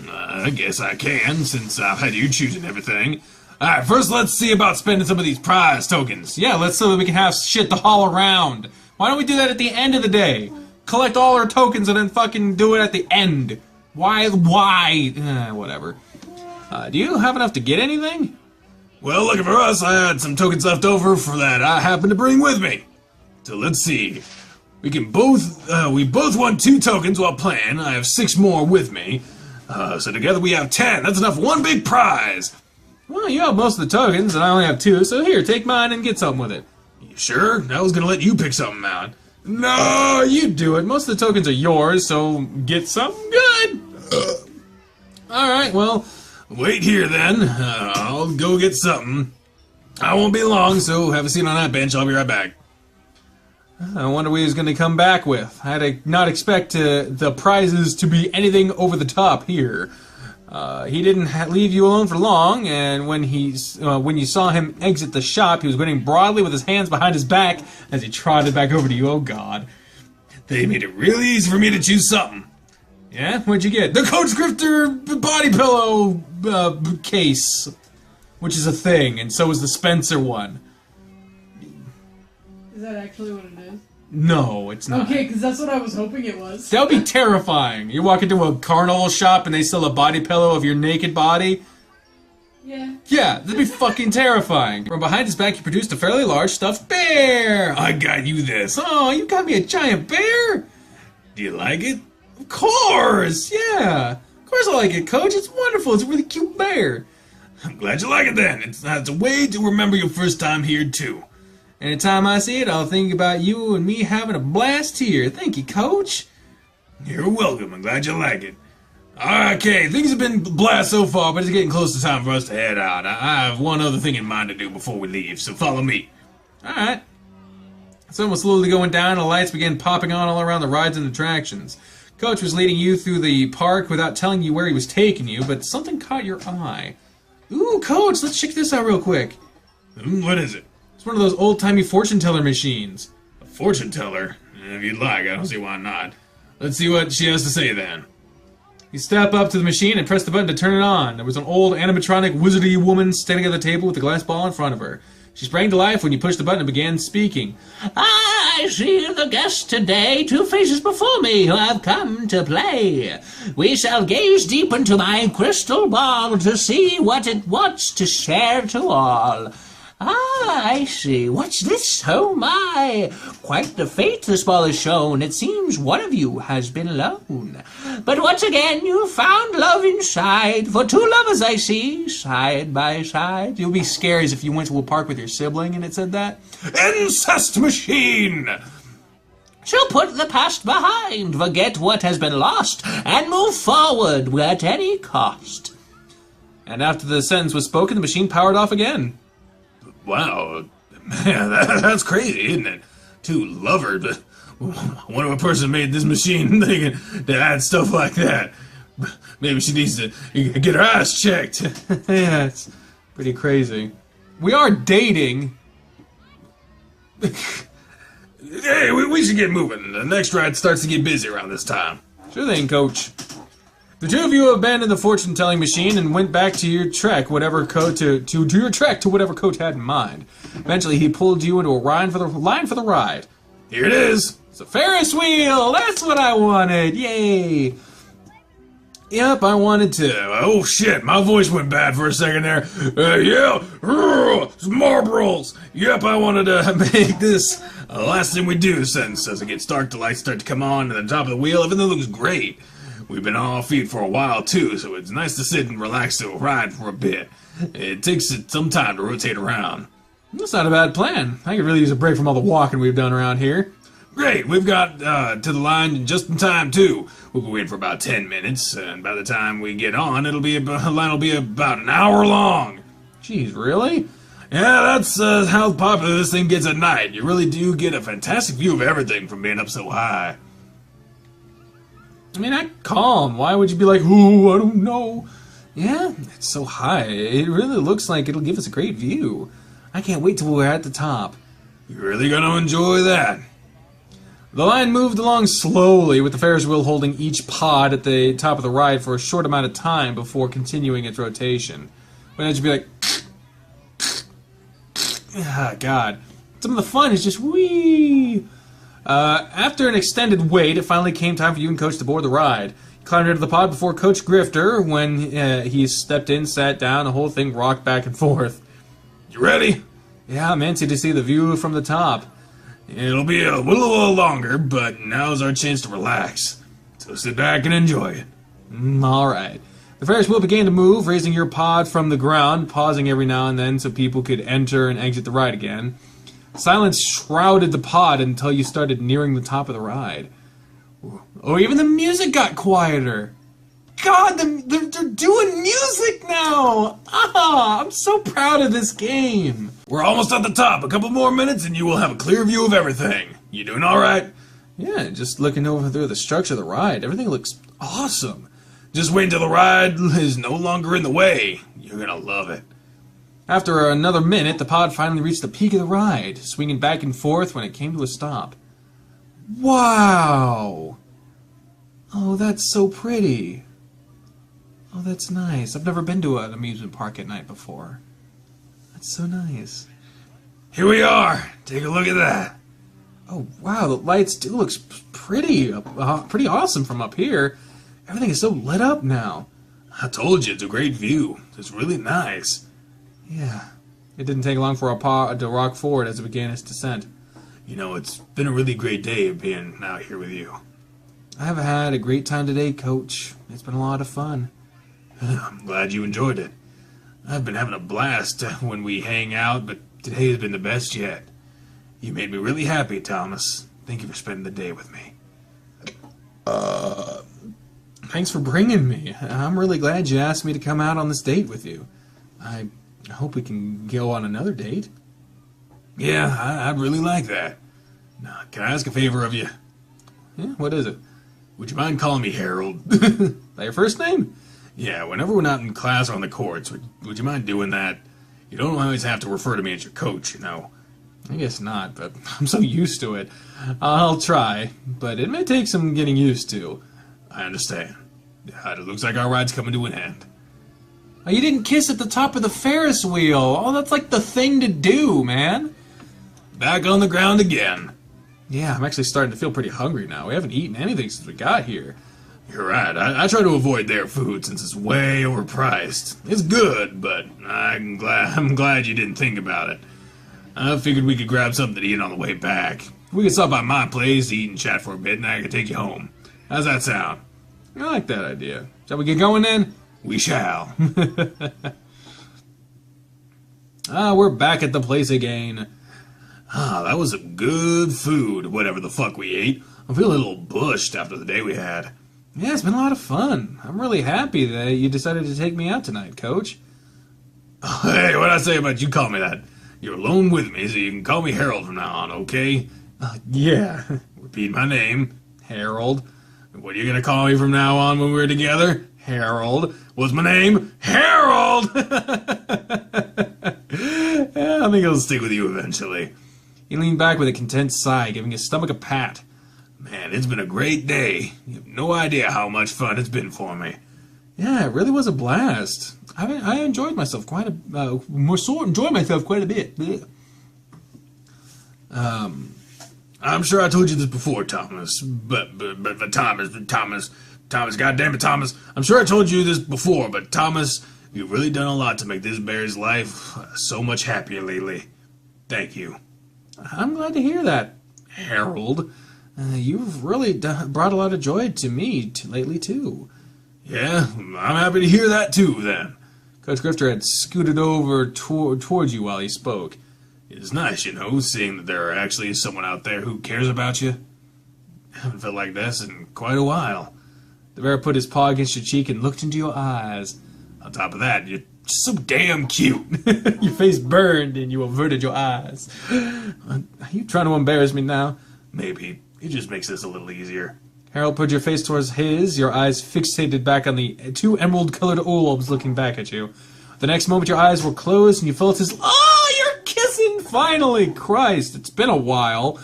I guess I can, since I've had you choosing everything. Alright, first let's see about spending some of these prize tokens. Yeah, let's so that we can have shit to haul around. Why don't we do that at the end of the day? Collect all our tokens and then fucking do it at the end. Why? Whatever. Do you have enough to get anything? Well, lucky for us, I had some tokens left over for that I happened to bring with me. So let's see. We both won 2 tokens while playing. I have 6 more with me. So together we have 10. That's enough for one big prize. Well, you have most of the tokens, and I only have 2, so here, take mine and get something with it. You sure? I was gonna let you pick something out. No, you do it. Most of the tokens are yours, so get something good. Alright, well, wait here then. I'll go get something. I won't be long, so have a seat on that bench. I'll be right back. I wonder what he was going to come back with. I did not expect the prizes to be anything over the top here. He didn't leave you alone for long, and when you saw him exit the shop, he was grinning broadly with his hands behind his back as he trotted back over to you. Oh, God. They made it really easy for me to choose something. Yeah? What'd you get? The Coach Grifter body pillow case, which is a thing, and so is the Spencer one. Is that actually what it is? No, it's not. Okay, because that's what I was hoping it was. That would be terrifying. You walk into a carnival shop and they sell a body pillow of your naked body. Yeah. Yeah, that'd be fucking terrifying. From behind his back, he produced a fairly large stuffed bear. I got you this. Oh, you got me a giant bear? Do you like it? Of course, yeah. Of course I like it, Coach. It's wonderful. It's a really cute bear. I'm glad you like it then. It's a way to remember your first time here, too. Anytime I see it, I'll think about you and me having a blast here. Thank you, Coach. You're welcome. I'm glad you like it. Okay, things have been a blast so far, but it's getting close to time for us to head out. I have one other thing in mind to do before we leave, so follow me. Alright. The sun was slowly going down and the lights began popping on all around the rides and attractions. Coach was leading you through the park without telling you where he was taking you, but something caught your eye. Ooh, Coach, let's check this out real quick. What is it? It's one of those old-timey fortune teller machines. A fortune teller? If you'd like, I don't see why not. Let's see what she has to say then. You step up to the machine and press the button to turn it on. There was an old animatronic wizardy woman standing at the table with a glass ball in front of her. She sprang to life when you pushed the button and began speaking. I see the guest today, 2 faces before me who have come to play. We shall gaze deep into my crystal ball to see what it wants to share to all. Ah, I see. What's this? Oh my! Quite the fate this ball has shown. It seems one of you has been alone. But once again you found love inside. For 2 lovers I see, side by side. You'll be scared as if you went to a park with your sibling and it said that. Incest machine! So put the past behind, forget what has been lost, and move forward at any cost. And after the sentence was spoken, the machine powered off again. Wow, man, that's crazy, isn't it? 2 lovers, but I wonder what person made this machine thinking to add stuff like that. Maybe she needs to get her eyes checked. Yeah, it's pretty crazy. We are dating. Hey, we should get moving. The next ride starts to get busy around this time. Sure thing, Coach. The 2 of you abandoned the fortune-telling machine and went back to your trek, to whatever Coach had in mind. Eventually, he pulled you into a line for the ride. Here it is. It's a Ferris wheel. That's what I wanted. Yay! Yep, I wanted to. Oh shit, my voice went bad for a second there. Yeah, Marlboros. Yep, I wanted to make this last thing we do since as it gets dark, the lights start to come on at the top of the wheel. Everything looks great. We've been on our feet for a while too, so it's nice to sit and relax to a ride for a bit. It takes some time to rotate around. That's not a bad plan. I could really use a break from all the walking we've done around here. Great, we've got to the line just in time too. We'll be waiting for about 10 minutes, and by the time we get on, the line will be about an hour long. Jeez, really? Yeah, that's how popular this thing gets at night. You really do get a fantastic view of everything from being up so high. I mean, act calm. Why would you be like, ooh, I don't know? Yeah, it's so high. It really looks like it'll give us a great view. I can't wait till we're at the top. You're really gonna enjoy that. The line moved along slowly, with the Ferris wheel holding each pod at the top of the ride for a short amount of time before continuing its rotation. When I'd just be like, ah, God. Some of the fun is just whee. After an extended wait, it finally came time for you and Coach to board the ride. You climbed into the pod before Coach Grifter. When he stepped in, sat down, the whole thing rocked back and forth. You ready? Yeah, I'm antsy to see the view from the top. It'll be a little longer, but now's our chance to relax. So sit back and enjoy it. Alright. The Ferris wheel began to move, raising your pod from the ground, pausing every now and then so people could enter and exit the ride again. Silence shrouded the pod until you started nearing the top of the ride. Oh, even the music got quieter. God, they're doing music now! Ah, I'm so proud of this game. We're almost at the top. A couple more minutes and you will have a clear view of everything. You doing alright? Yeah, just looking over through the structure of the ride. Everything looks awesome. Just wait until the ride is no longer in the way. You're gonna love it. After another minute, the pod finally reached the peak of the ride, swinging back and forth when it came to a stop. Wow! Oh, that's so pretty. Oh, that's nice. I've never been to an amusement park at night before. That's so nice. Here we are. Take a look at that. Oh, wow, the lights do look pretty awesome from up here. Everything is so lit up now. I told you, it's a great view. It's really nice. Yeah. It didn't take long for our pod to rock forward as it began its descent. You know, it's been a really great day being out here with you. I've had a great time today, Coach. It's been a lot of fun. I'm glad you enjoyed it. I've been having a blast when we hang out, but today has been the best yet. You made me really happy, Thomas. Thank you for spending the day with me. Thanks for bringing me. I'm really glad you asked me to come out on this date with you. I hope we can go on another date. Yeah, I'd really like that. Now, can I ask a favor of you? Yeah, what is it? Would you mind calling me Harold? That your first name? Yeah, whenever we're not in class or on the courts, would you mind doing that? You don't always have to refer to me as your coach, you know. I guess not, but I'm so used to it. I'll try, but it may take some getting used to. I understand. It looks like our ride's coming to an end. Oh, you didn't kiss at the top of the Ferris wheel. Oh, that's like the thing to do, man. Back on the ground again. Yeah, I'm actually starting to feel pretty hungry now. We haven't eaten anything since we got here. You're right. I try to avoid their food since it's way overpriced. It's good, but I'm glad you didn't think about it. I figured we could grab something to eat on the way back. We could stop by my place, eat and chat for a bit, and I could take you home. How's that sound? I like that idea. Shall we get going then? We shall. We're back at the place again. That was some good food, whatever the fuck we ate. I'm feeling a little bushed after the day we had. Yeah, it's been a lot of fun. I'm really happy that you decided to take me out tonight, Coach. Hey, what'd I say about you call me that? You're alone with me, so you can call me Harold from now on, okay? Yeah. Repeat my name. Harold. What are you gonna call me from now on when we're together? Harold. What's my name? Harold! Yeah, I think I'll stick with you eventually. He leaned back with a content sigh, giving his stomach a pat. Man, it's been a great day. You have no idea how much fun it's been for me. Yeah, it really was a blast. I enjoyed myself quite a bit. I'm sure I told you this before, Thomas, but Thomas, Thomas, goddammit, Thomas. I'm sure I told you this before, but Thomas, you've really done a lot to make this bear's life so much happier lately. Thank you. I'm glad to hear that, Harold. You've really brought a lot of joy to me lately, too. Yeah, I'm happy to hear that, too, then. Coach Grifter had scooted over towards you while he spoke. It's nice, you know, seeing that there actually is someone out there who cares about you. I haven't felt like this in quite a while. The bear put his paw against your cheek and looked into your eyes. On top of that, you're so damn cute. Your face burned and you averted your eyes. Are you trying to embarrass me now? Maybe. It just makes this a little easier. Harold put your face towards his, your eyes fixated back on the two emerald-colored orbs looking back at you. The next moment your eyes were closed and you felt his... Oh, you're kissing! Finally! Christ, it's been a while.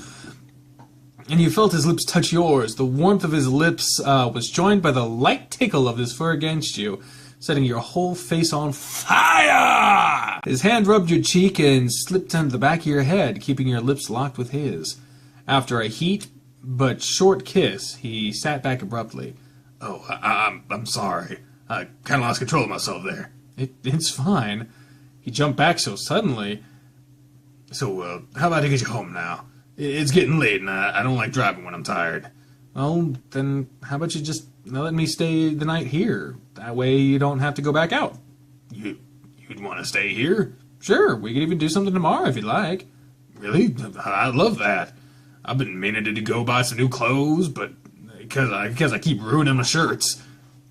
And you felt his lips touch yours. The warmth of his lips was joined by the light tickle of his fur against you, setting your whole face on fire! His hand rubbed your cheek and slipped under the back of your head, keeping your lips locked with his. After a heat but short kiss, he sat back abruptly. Oh, I'm sorry. I kind of lost control of myself there. It's fine. He jumped back so suddenly. So, how about I get you home now? It's getting late, and I don't like driving when I'm tired. Well, then how about you just let me stay the night here? That way you don't have to go back out. You'd want to stay here? Sure, we could even do something tomorrow if you'd like. Really? I'd love that. I've been meaning to go buy some new clothes, but because I keep ruining my shirts.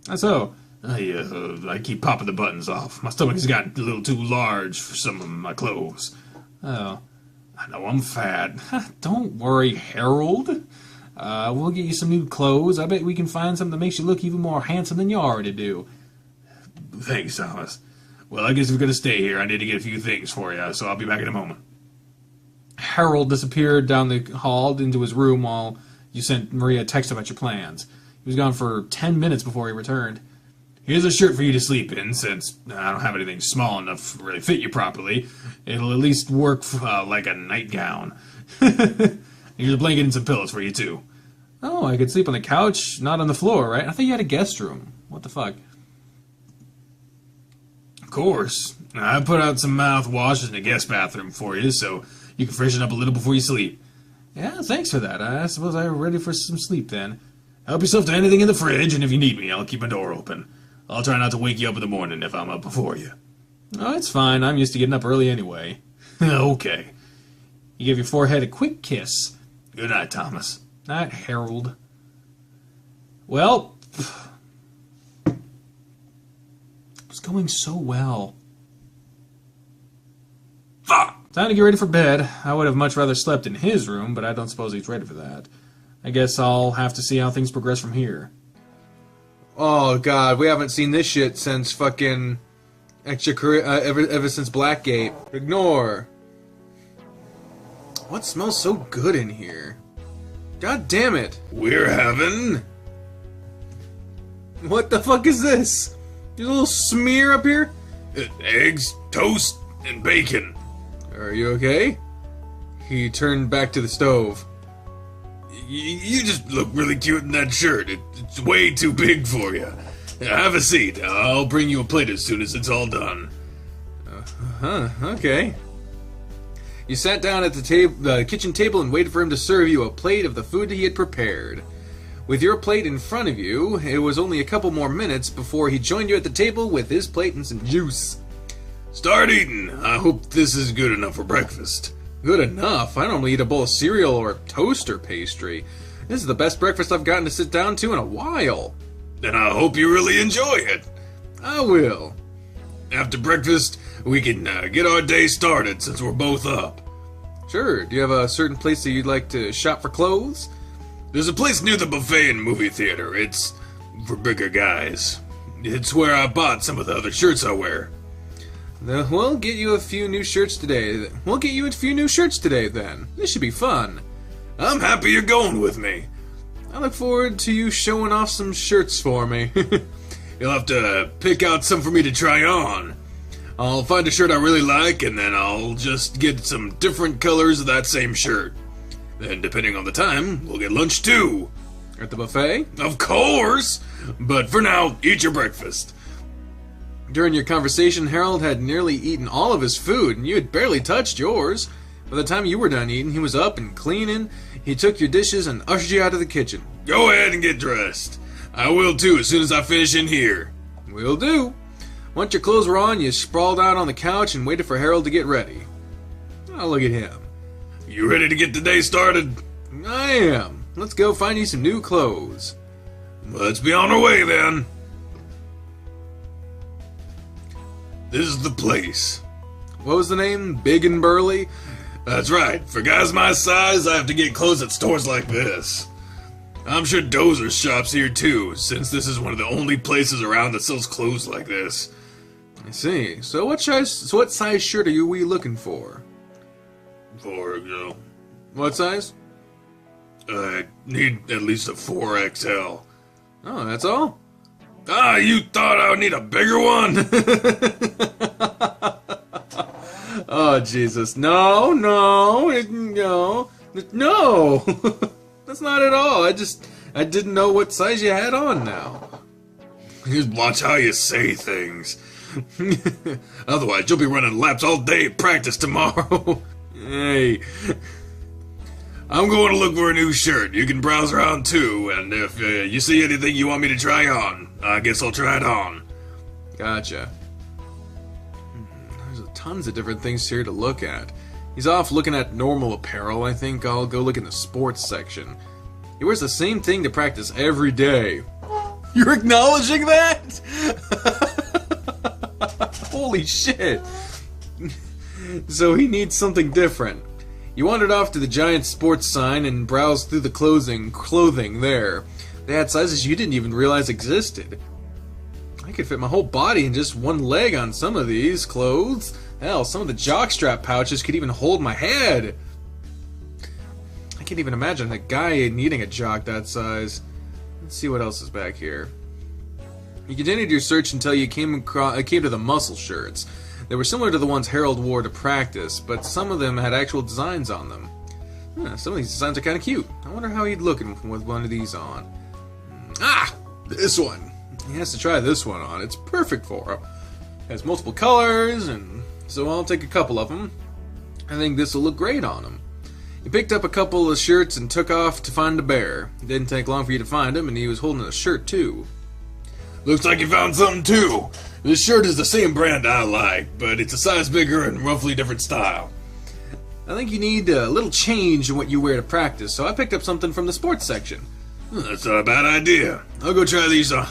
That's so. I keep popping the buttons off. My stomach has gotten a little too large for some of my clothes. Oh. I know I'm fat. Don't worry, Harold. We'll get you some new clothes. I bet we can find something that makes you look even more handsome than you already do. Thanks, Thomas. Well, I guess if we're going to stay here, I need to get a few things for you, so I'll be back in a moment. Harold disappeared down the hall into his room while you sent Maria a text about your plans. He was gone for 10 minutes before he returned. Here's a shirt for you to sleep in, since I don't have anything small enough to really fit you properly. It'll at least work like a nightgown. Here's a blanket and some pillows for you, too. Oh, I could sleep on the couch, not on the floor, right? I thought you had a guest room. What the fuck? Of course. I put out some mouthwash in the guest bathroom for you, so you can freshen up a little before you sleep. Yeah, thanks for that. I suppose I'm ready for some sleep then. Help yourself to anything in the fridge, and if you need me, I'll keep my door open. I'll try not to wake you up in the morning if I'm up before you. Oh, it's fine. I'm used to getting up early anyway. Okay. He gave your forehead a quick kiss. Good night, Thomas. Night, Harold. Well, it was going so well. Fuck! Time to get ready for bed. I would have much rather slept in his room, but I don't suppose he's ready for that. I guess I'll have to see how things progress from here. Oh god, we haven't seen this shit since fucking ever since Blackgate. Ignore. What smells so good in here? God damn it! We're having... What the fuck is this? There's a little smear up here? eggs, toast, and bacon. Are you okay? He turned back to the stove. You just look really cute in that shirt. It's way too big for you. Have a seat. I'll bring you a plate as soon as it's all done. Okay. You sat down at the kitchen table and waited for him to serve you a plate of the food he had prepared. With your plate in front of you, it was only a couple more minutes before he joined you at the table with his plate and some juice. Start eating. I hope this is good enough for breakfast. Good enough? I normally eat a bowl of cereal or toaster pastry. This is the best breakfast I've gotten to sit down to in a while. Then I hope you really enjoy it. I will. After breakfast, we can get our day started since we're both up. Sure. Do you have a certain place that you'd like to shop for clothes? There's a place near the buffet and movie theater. It's for bigger guys. It's where I bought some of the other shirts I wear. We'll get you a few new shirts today. Then. This should be fun. I'm happy you're going with me. I look forward to you showing off some shirts for me. You'll have to pick out some for me to try on. I'll find a shirt I really like, and then I'll just get some different colors of that same shirt. Then, depending on the time, we'll get lunch too. At the buffet? Of course! But for now, eat your breakfast. During your conversation, Harold had nearly eaten all of his food, and you had barely touched yours. By the time you were done eating, he was up and cleaning. He took your dishes and ushered you out of the kitchen. Go ahead and get dressed. I will too as soon as I finish in here. Will do. Once your clothes were on, you sprawled out on the couch and waited for Harold to get ready. Oh, look at him. You ready to get the day started? I am. Let's go find you some new clothes. Let's be on our way then. This is the place. What was the name? Big and Burly? That's right. For guys my size, I have to get clothes at stores like this. I'm sure Dozer's shop's here too, since this is one of the only places around that sells clothes like this. I see. So what size shirt are we looking for? What size? I need at least a 4XL. Oh, that's all? Ah, you thought I would need a bigger one? Oh, Jesus. No. That's not at all. I didn't know what size you had on now. Just watch how you say things. Otherwise, you'll be running laps all day at practice tomorrow. Hey. I'm going to look for a new shirt. You can browse around too, and if you see anything you want me to try on, I guess I'll try it on. Gotcha. There's tons of different things here to look at. He's off looking at normal apparel. I think I'll go look in the sports section. He wears the same thing to practice every day. You're acknowledging that? Holy shit. So he needs something different. You wandered off to the giant sports sign and browsed through the clothing there. They had sizes you didn't even realize existed. I could fit my whole body in just one leg on some of these clothes. Hell, some of the jockstrap pouches could even hold my head. I can't even imagine a guy needing a jock that size. Let's see what else is back here. You continued your search until you came to the muscle shirts. They were similar to the ones Harold wore to practice, but some of them had actual designs on them. Some of these designs are kind of cute. I wonder how he'd look with one of these on. Ah! This one! He has to try this one on. It's perfect for him. It has multiple colors, and so I'll take a couple of them. I think this will look great on him. He picked up a couple of shirts and took off to find a bear. It didn't take long for you to find him, and he was holding a shirt too. Looks like you found something too. This shirt is the same brand I like, but it's a size bigger and roughly different style. I think you need a little change in what you wear to practice, so I picked up something from the sports section. That's not a bad idea. I'll go try these on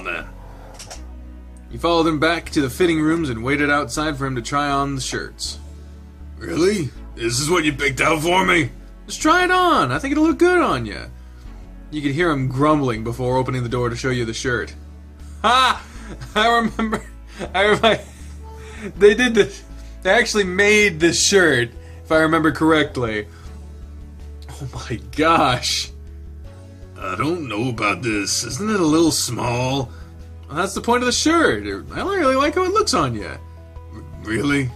then. You followed him back to the fitting rooms and waited outside for him to try on the shirts. Really? This is what you picked out for me? Just try it on. I think it'll look good on you. You could hear him grumbling before opening the door to show you the shirt. Ha! I remember. They did this. They actually made this shirt, if I remember correctly. Oh my gosh. I don't know about this. Isn't it a little small? Well, that's the point of the shirt. I don't really like how it looks on you. Really?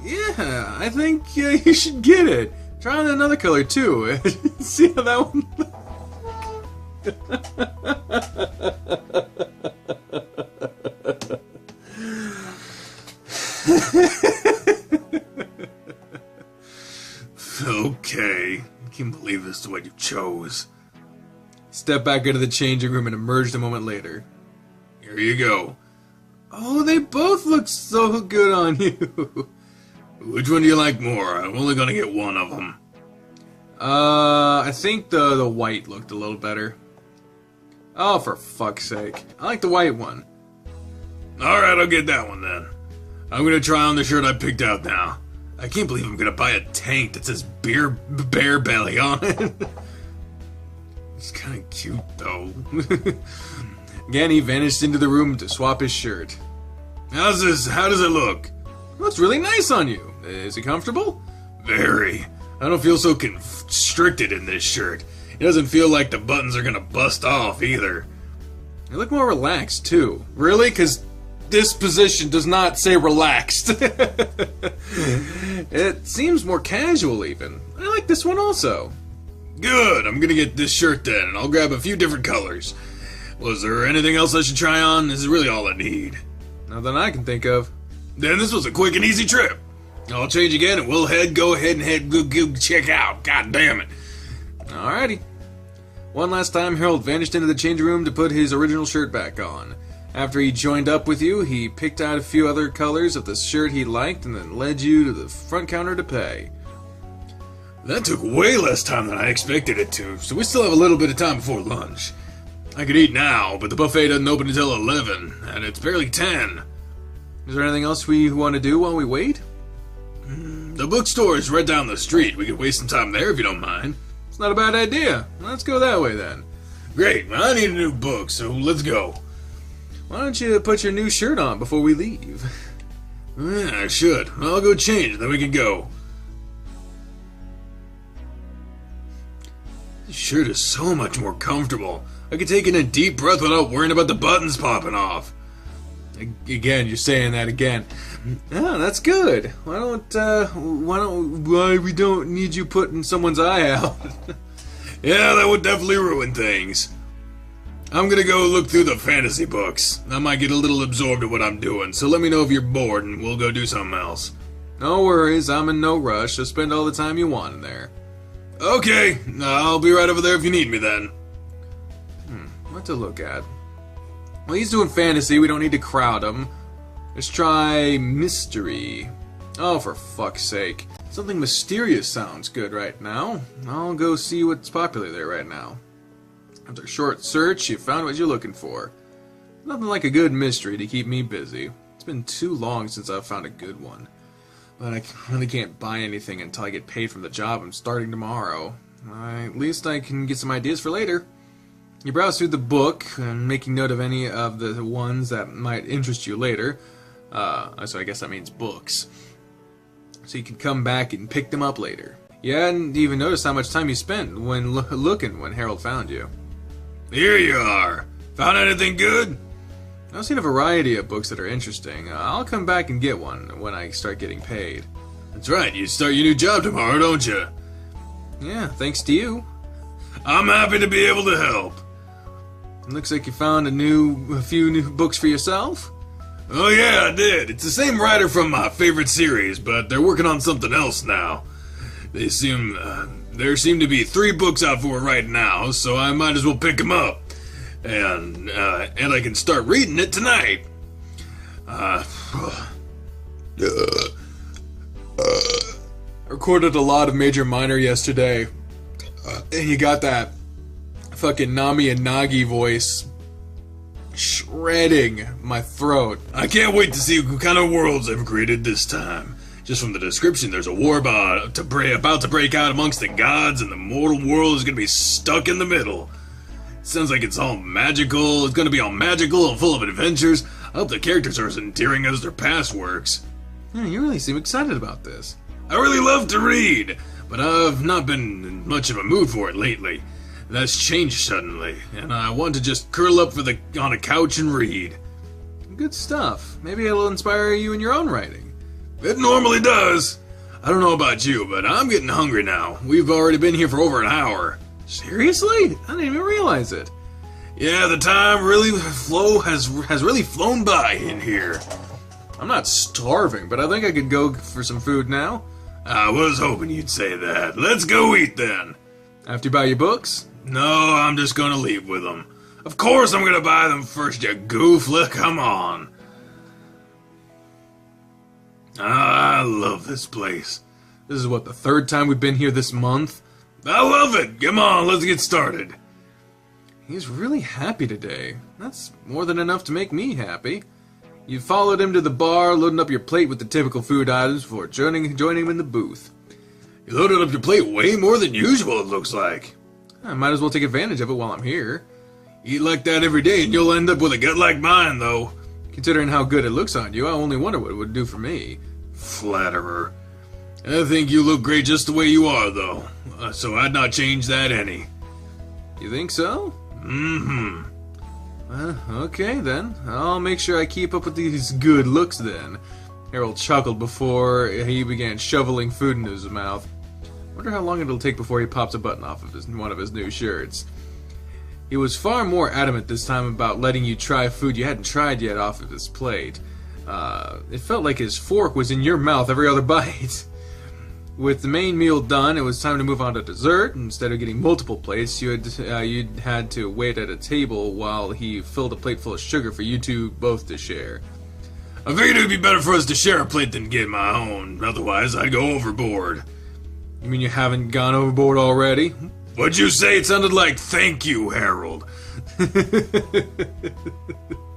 Yeah, I think you should get it. Try on another color too. See how that one looks. Okay. I can't believe this is what you chose. Step back into the changing room and emerged a moment later. Here you go. Oh, they both look so good on you. Which one do you like more? I'm only gonna get one of them. I think the white looked a little better. Oh, for fuck's sake. I like the white one. Alright, I'll get that one then. I'm gonna try on the shirt I picked out now. I can't believe I'm gonna buy a tank that says bear belly on it. It's kinda cute though. Again, he vanished into the room to swap his shirt. How does it look? It looks really nice on you. Is it comfortable? Very. I don't feel so constricted in this shirt. It doesn't feel like the buttons are gonna bust off either. You look more relaxed too. Really? Because this position does not say relaxed. It seems more casual even. I like this one also. Good, I'm gonna get this shirt then, and I'll grab a few different colors. Was there anything else I should try on? This is really all I need. Nothing I can think of. Then this was a quick and easy trip. I'll change again and we'll go ahead and go check out. God damn it. Alrighty. One last time, Harold vanished into the change room to put his original shirt back on. After he joined up with you, he picked out a few other colors of the shirt he liked and then led you to the front counter to pay. That took way less time than I expected it to, so we still have a little bit of time before lunch. I could eat now, but the buffet doesn't open until 11, and it's barely 10. Is there anything else we want to do while we wait? The bookstore is right down the street. We could waste some time there if you don't mind. It's not a bad idea. Let's go that way then. Great, well, I need a new book, so let's go. Why don't you put your new shirt on before we leave? Yeah, I should. I'll go change, then we can go. This shirt is so much more comfortable. I could take in a deep breath without worrying about the buttons popping off. Again, you're saying that again. Oh, that's good. Why we don't need you putting someone's eye out? Yeah, that would definitely ruin things. I'm gonna go look through the fantasy books. I might get a little absorbed in what I'm doing, so let me know if you're bored and we'll go do something else. No worries, I'm in no rush, so spend all the time you want in there. Okay, I'll be right over there if you need me then. What to look at? Well, he's doing fantasy, we don't need to crowd him. Let's try mystery. Oh, for fuck's sake. Something mysterious sounds good right now. I'll go see what's popular there right now. After a short search, you found what you're looking for. Nothing like a good mystery to keep me busy. It's been too long since I've found a good one. But I really can't buy anything until I get paid from the job I'm starting tomorrow. At least I can get some ideas for later. You browse through the book, and making note of any of the ones that might interest you later. So I guess that means books. So you can come back and pick them up later. You hadn't even noticed how much time you spent when looking when Harold found you. Here you are. Found anything good? I've seen a variety of books that are interesting. I'll come back and get one when I start getting paid. That's right, you start your new job tomorrow, don't you? Yeah, thanks to you. I'm happy to be able to help. Looks like you found a few new books for yourself. Oh yeah, I did. It's the same writer from my favorite series, but they're working on something else now. There seem to be 3 books out for it right now, so I might as well pick them up. And I can start reading it tonight. I recorded a lot of Major Minor yesterday, and you got that fucking Nami and Nagi voice shredding my throat. I can't wait to see what kind of worlds they've created this time. Just from the description, there's a war about to break out amongst the gods, and the mortal world is going to be stuck in the middle. It sounds like it's all magical. It's going to be all magical and full of adventures. I hope the characters are as endearing as their past works. Yeah, you really seem excited about this. I really love to read, but I've not been in much of a mood for it lately. That's changed suddenly, and I want to just curl up on a couch and read. Good stuff. Maybe it'll inspire you in your own writing. It normally does. I don't know about you, but I'm getting hungry now. We've already been here for over an hour. Seriously? I didn't even realize it. Yeah, the time has really flown by in here. I'm not starving, but I think I could go for some food now. I was hoping you'd say that. Let's go eat then. After you buy your books? No, I'm just gonna leave with them. Of course I'm gonna buy them first, you goof. Come on. I love this place. This is what, the 3rd time we've been here this month? I love it. Come on, let's get started. He's really happy today. That's more than enough to make me happy. You followed him to the bar, loading up your plate with the typical food items before joining him in the booth. You loaded up your plate way more than usual, it looks like. I might as well take advantage of it while I'm here. Eat like that every day and you'll end up with a gut like mine, though. Considering how good it looks on you, I only wonder what it would do for me. Flatterer. I think you look great just the way you are, though. So I'd not change that any. You think so? Mm-hmm. Okay then. I'll make sure I keep up with these good looks then. Harold chuckled before he began shoveling food into his mouth. What wonder how long it'll take before he pops a button off of one of his new shirts. He was far more adamant this time about letting you try food you hadn't tried yet off of his plate. It felt like his fork was in your mouth every other bite. With the main meal done, it was time to move on to dessert. Instead of getting multiple plates, you'd had to wait at a table while he filled a plate full of sugar for you two both to share. I figured it would be better for us to share a plate than get my own. Otherwise, I'd go overboard. You mean you haven't gone overboard already? What'd you say? It sounded like thank you, Harold.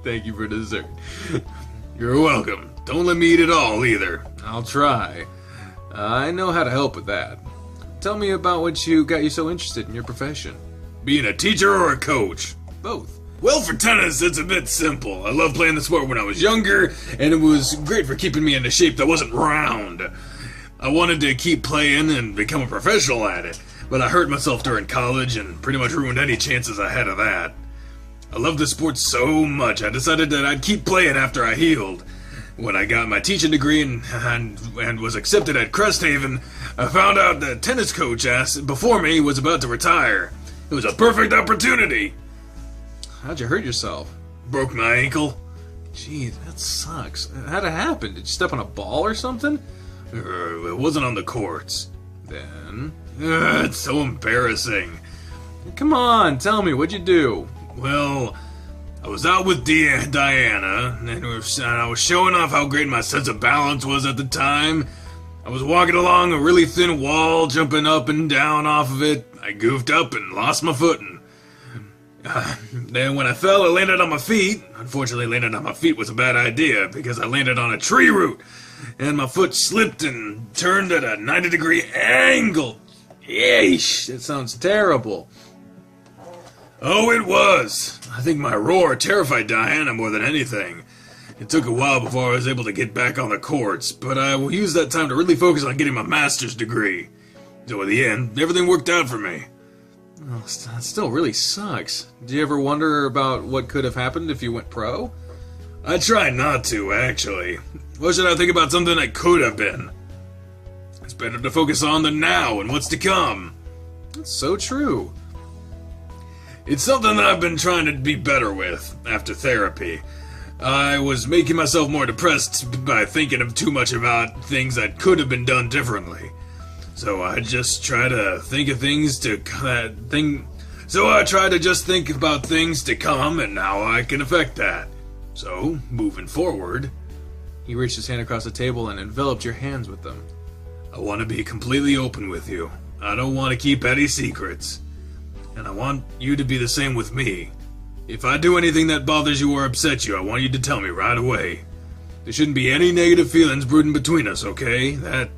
Thank you for dessert. You're welcome. Don't let me eat it all, either. I'll try. I know how to help with that. Tell me about what got you so interested in your profession. Being a teacher or a coach? Both. Well, for tennis, it's a bit simple. I loved playing the sport when I was younger, and it was great for keeping me in a shape that wasn't round. I wanted to keep playing and become a professional at it, but I hurt myself during college and pretty much ruined any chances I had of that. I loved the sport so much, I decided that I'd keep playing after I healed. When I got my teaching degree and was accepted at Cresthaven, I found out the tennis coach before me was about to retire. It was a perfect opportunity. How'd you hurt yourself? Broke my ankle. Gee, that sucks. How'd it happen? Did you step on a ball or something? It wasn't on the courts. Then? It's so embarrassing. Come on, tell me, what'd you do? Well, I was out with Diana, and I was showing off how great my sense of balance was at the time. I was walking along a really thin wall, jumping up and down off of it. I goofed up and lost my footing. Then when I fell, I landed on my feet. Unfortunately, landing on my feet was a bad idea, because I landed on a tree root, and my foot slipped and turned at a 90-degree angle. Yeesh, that sounds terrible. Oh, it was. I think my roar terrified Diana more than anything. It took a while before I was able to get back on the courts, but I used that time to really focus on getting my master's degree. So in the end, everything worked out for me. Well, that still really sucks. Do you ever wonder about what could have happened if you went pro? I try not to, actually. Why should I think about something that could have been? It's better to focus on the now and what's to come. That's so true. It's something that I've been trying to be better with after therapy. I was making myself more depressed by thinking of too much about things that could have been done differently. So I just try to think of things So I try to just think about things to come and how I can affect that. So, moving forward... He reached his hand across the table and enveloped your hands with them. I want to be completely open with you. I don't want to keep any secrets. And I want you to be the same with me. If I do anything that bothers you or upsets you, I want you to tell me right away. There shouldn't be any negative feelings brooding between us, okay? That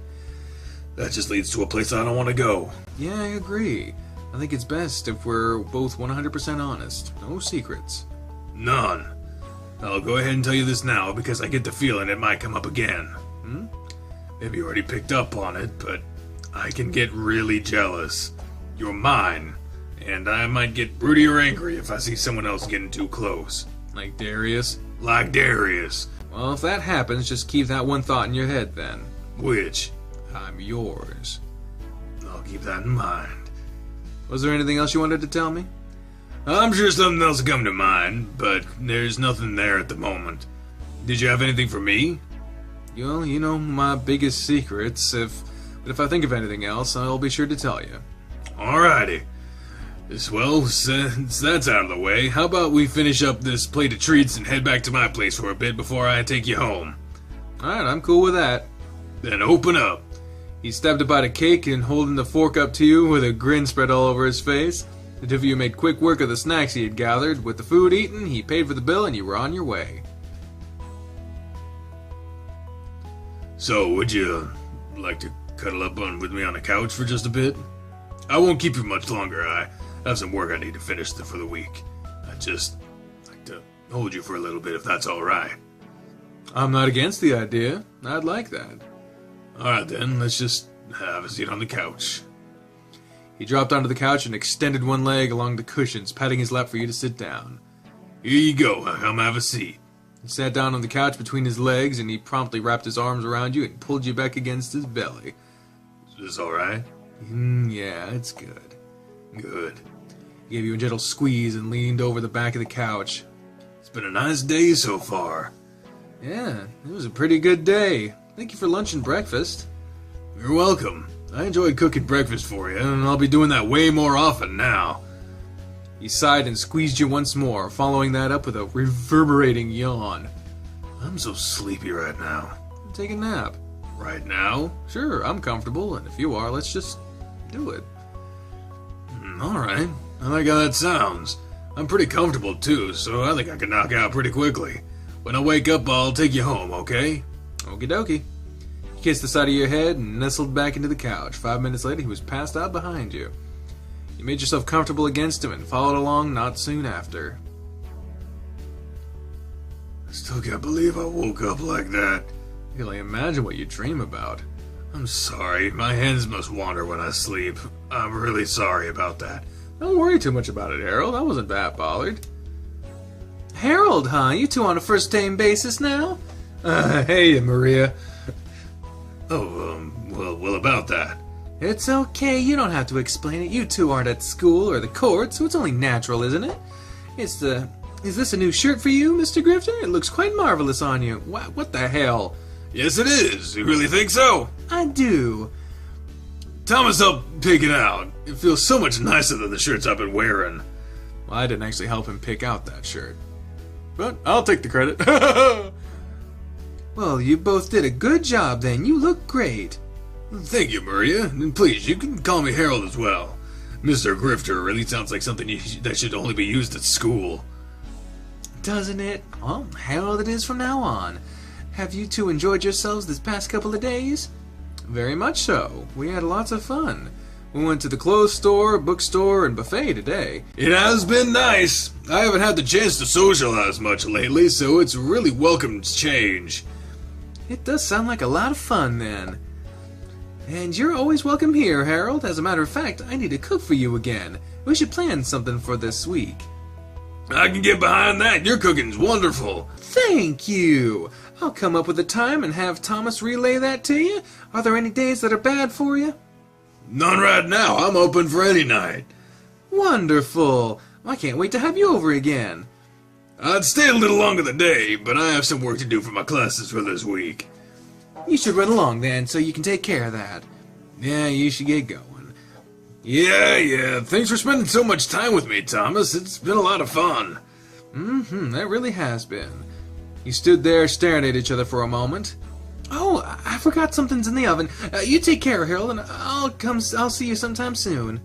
just leads to a place I don't want to go. Yeah, I agree. I think it's best if we're both 100% honest. No secrets. None. I'll go ahead and tell you this now because I get the feeling it might come up again. Maybe you already picked up on it, but I can get really jealous. You're mine. And I might get broody or angry if I see someone else getting too close. Like Darius? Like Darius. Well, if that happens, just keep that one thought in your head then. Which? I'm yours. I'll keep that in mind. Was there anything else you wanted to tell me? I'm sure something else will come to mind, but there's nothing there at the moment. Did you have anything for me? Well, you know my biggest secrets. But if I think of anything else, I'll be sure to tell you. Alrighty. Well, since that's out of the way, how about we finish up this plate of treats and head back to my place for a bit before I take you home? Alright, I'm cool with that. Then open up. He stepped a bite of cake and holding the fork up to you with a grin spread all over his face. The two of you made quick work of the snacks he had gathered. With the food eaten, he paid for the bill and you were on your way. So, would you like to cuddle up with me on the couch for just a bit? I won't keep you much longer. I have some work I need to finish for the week. I'd just like to hold you for a little bit if that's alright. I'm not against the idea. I'd like that. Alright then, let's just have a seat on the couch. He dropped onto the couch and extended one leg along the cushions, patting his lap for you to sit down. Here you go, come have a seat. He sat down on the couch between his legs and he promptly wrapped his arms around you and pulled you back against his belly. Is this alright? Yeah, it's good. Good. He gave you a gentle squeeze and leaned over the back of the couch. It's been a nice day so far. Yeah, it was a pretty good day. Thank you for lunch and breakfast. You're welcome. I enjoyed cooking breakfast for you, and I'll be doing that way more often now. He sighed and squeezed you once more, following that up with a reverberating yawn. I'm so sleepy right now. Take a nap. Right now? Sure, I'm comfortable, and if you are, let's just do it. Alright. I like how that sounds. I'm pretty comfortable too, so I think I can knock out pretty quickly. When I wake up, I'll take you home, okay? Okie dokie. He kissed the side of your head and nestled back into the couch. 5 minutes later, he was passed out behind you. You made yourself comfortable against him and followed along not soon after. I still can't believe I woke up like that. I can only imagine what you dream about. I'm sorry, my hands must wander when I sleep. I'm really sorry about that. Don't worry too much about it, Harold. I wasn't that bothered. Harold, huh? You two on a first-name basis now? Hey, Maria. Oh, well, about that. It's okay. You don't have to explain it. You two aren't at school or the court, so it's only natural, isn't it? Is this a new shirt for you, Mr. Grifter? It looks quite marvelous on you. What the hell? Yes, it is. You really think so? I do. Thomas helped pick it out. It feels so much nicer than the shirts I've been wearing. Well, I didn't actually help him pick out that shirt. But I'll take the credit. Well, you both did a good job then. You look great. Thank you, Maria. And please, you can call me Harold as well. Mr. Grifter really sounds like something that should only be used at school. Doesn't it? Well, Harold it is from now on. Have you two enjoyed yourselves this past couple of days? Very much so. We had lots of fun. We went to the clothes store, bookstore, and buffet today. It has been nice. I haven't had the chance to socialize much lately, so it's really welcome change. It does sound like a lot of fun then. And you're always welcome here, Harold. As a matter of fact, I need to cook for you again. We should plan something for this week. I can get behind that. Your cooking's wonderful. Thank you. I'll come up with a time and have Thomas relay that to you. Are there any days that are bad for you? None right now. I'm open for any night. Wonderful. I can't wait to have you over again. I'd stay a little longer today, but I have some work to do for my classes for this week. You should run along then, so you can take care of that. Yeah, you should get going. Yeah. Thanks for spending so much time with me, Thomas. It's been a lot of fun. That really has been. You stood there staring at each other for a moment. Oh, I forgot something's in the oven. You take care, Harold, and I'll see you sometime soon.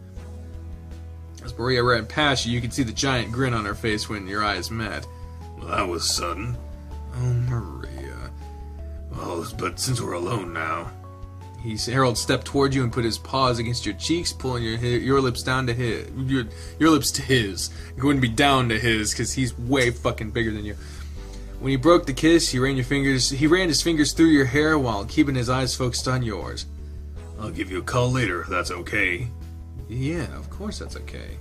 As Maria ran past you could see the giant grin on her face when your eyes met. Well, that was sudden. Oh, Maria. Well, but since we're alone now. Harold stepped toward you and put his paws against your cheeks, pulling your lips down to his. Your lips to his. It wouldn't be down to his, because he's way fucking bigger than you. When he broke the kiss, he ran his fingers through your hair while keeping his eyes focused on yours. I'll give you a call later if that's okay. Yeah, of course that's okay.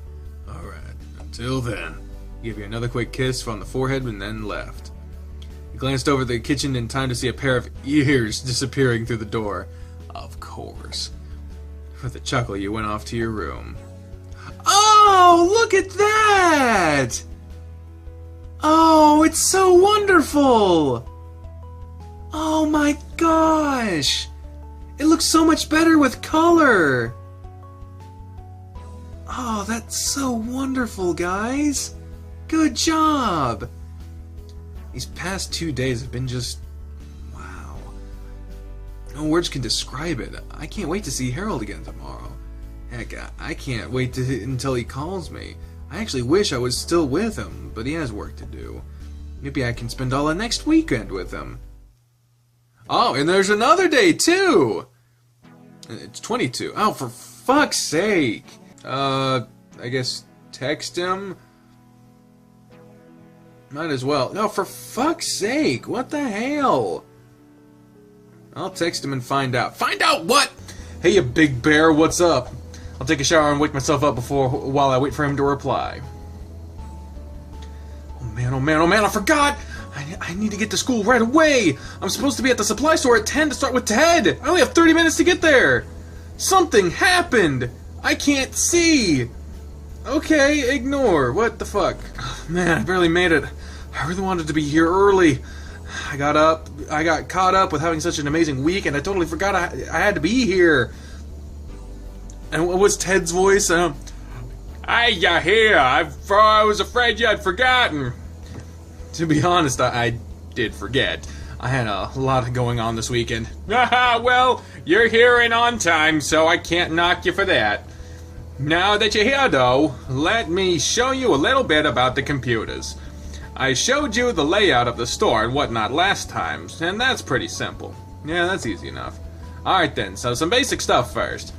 Alright, until then. He gave you another quick kiss on the forehead and then left. He glanced over the kitchen in time to see a pair of ears disappearing through the door. Of course. With a chuckle, you went off to your room. Oh, look at that! Oh, it's so wonderful! Oh my gosh! It looks so much better with color! Oh, that's so wonderful, guys! Good job! These past 2 days have been just... wow. No words can describe it. I can't wait to see Harold again tomorrow. Heck, I can't wait until he calls me. I actually wish I was still with him, but he has work to do. Maybe I can spend all of next weekend with him. Oh, and there's another day, too! It's 22. Oh, for fuck's sake! I guess text him? Might as well. No, for fuck's sake! What the hell? I'll text him and find out. Find out what? Hey, you big bear, what's up? I'll take a shower and wake myself up while I wait for him to reply. Oh man, I forgot! I need to get to school right away! I'm supposed to be at the supply store at 10 to start with Ted! I only have 30 minutes to get there! Something happened! I can't see! Okay, ignore. What the fuck? Oh, man, I barely made it. I really wanted to be here early. I got caught up with having such an amazing week, and I totally forgot I had to be here. And what was Ted's voice? Hey, you're here. I was afraid you had forgotten. To be honest, I did forget. I had a lot going on this weekend. Well, you're here and on time, so I can't knock you for that. Now that you're here, though, let me show you a little bit about the computers. I showed you the layout of the store and whatnot last time, and that's pretty simple. Yeah, that's easy enough. Alright then, so some basic stuff first.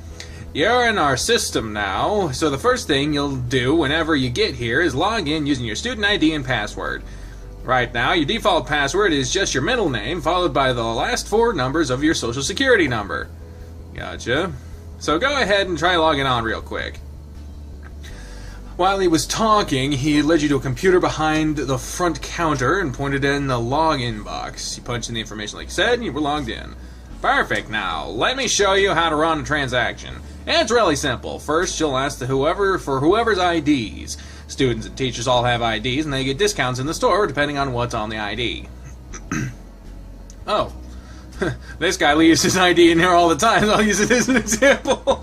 You're in our system now, so the first thing you'll do whenever you get here is log in using your student ID and password. Right now, your default password is just your middle name, followed by the last 4 numbers of your social security number. Gotcha. So go ahead and try logging on real quick. While he was talking, he led you to a computer behind the front counter and pointed in the login box. You punched in the information like you said, and you were logged in. Perfect. Now, let me show you how to run a transaction. And it's really simple. First, you'll ask whoever's IDs. Students and teachers all have IDs, and they get discounts in the store depending on what's on the ID. Oh. This guy leaves his ID in here all the time, so I'll use it as an example.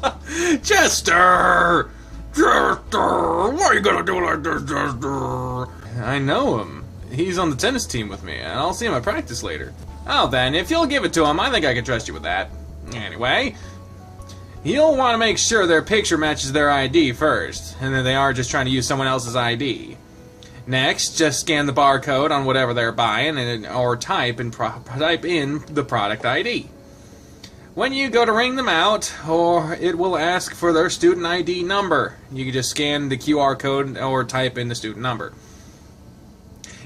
Chester! Chester! Why are you gonna do like this, Chester? I know him. He's on the tennis team with me, and I'll see him at practice later. Oh, then, if you'll give it to him, I think I can trust you with that. Anyway, you'll want to make sure their picture matches their ID first, and that they aren't just trying to use someone else's ID. Next, just scan the barcode on whatever they're buying, or type in the product ID. When you go to ring them out, or it will ask for their student ID number. You can just scan the QR code or type in the student number.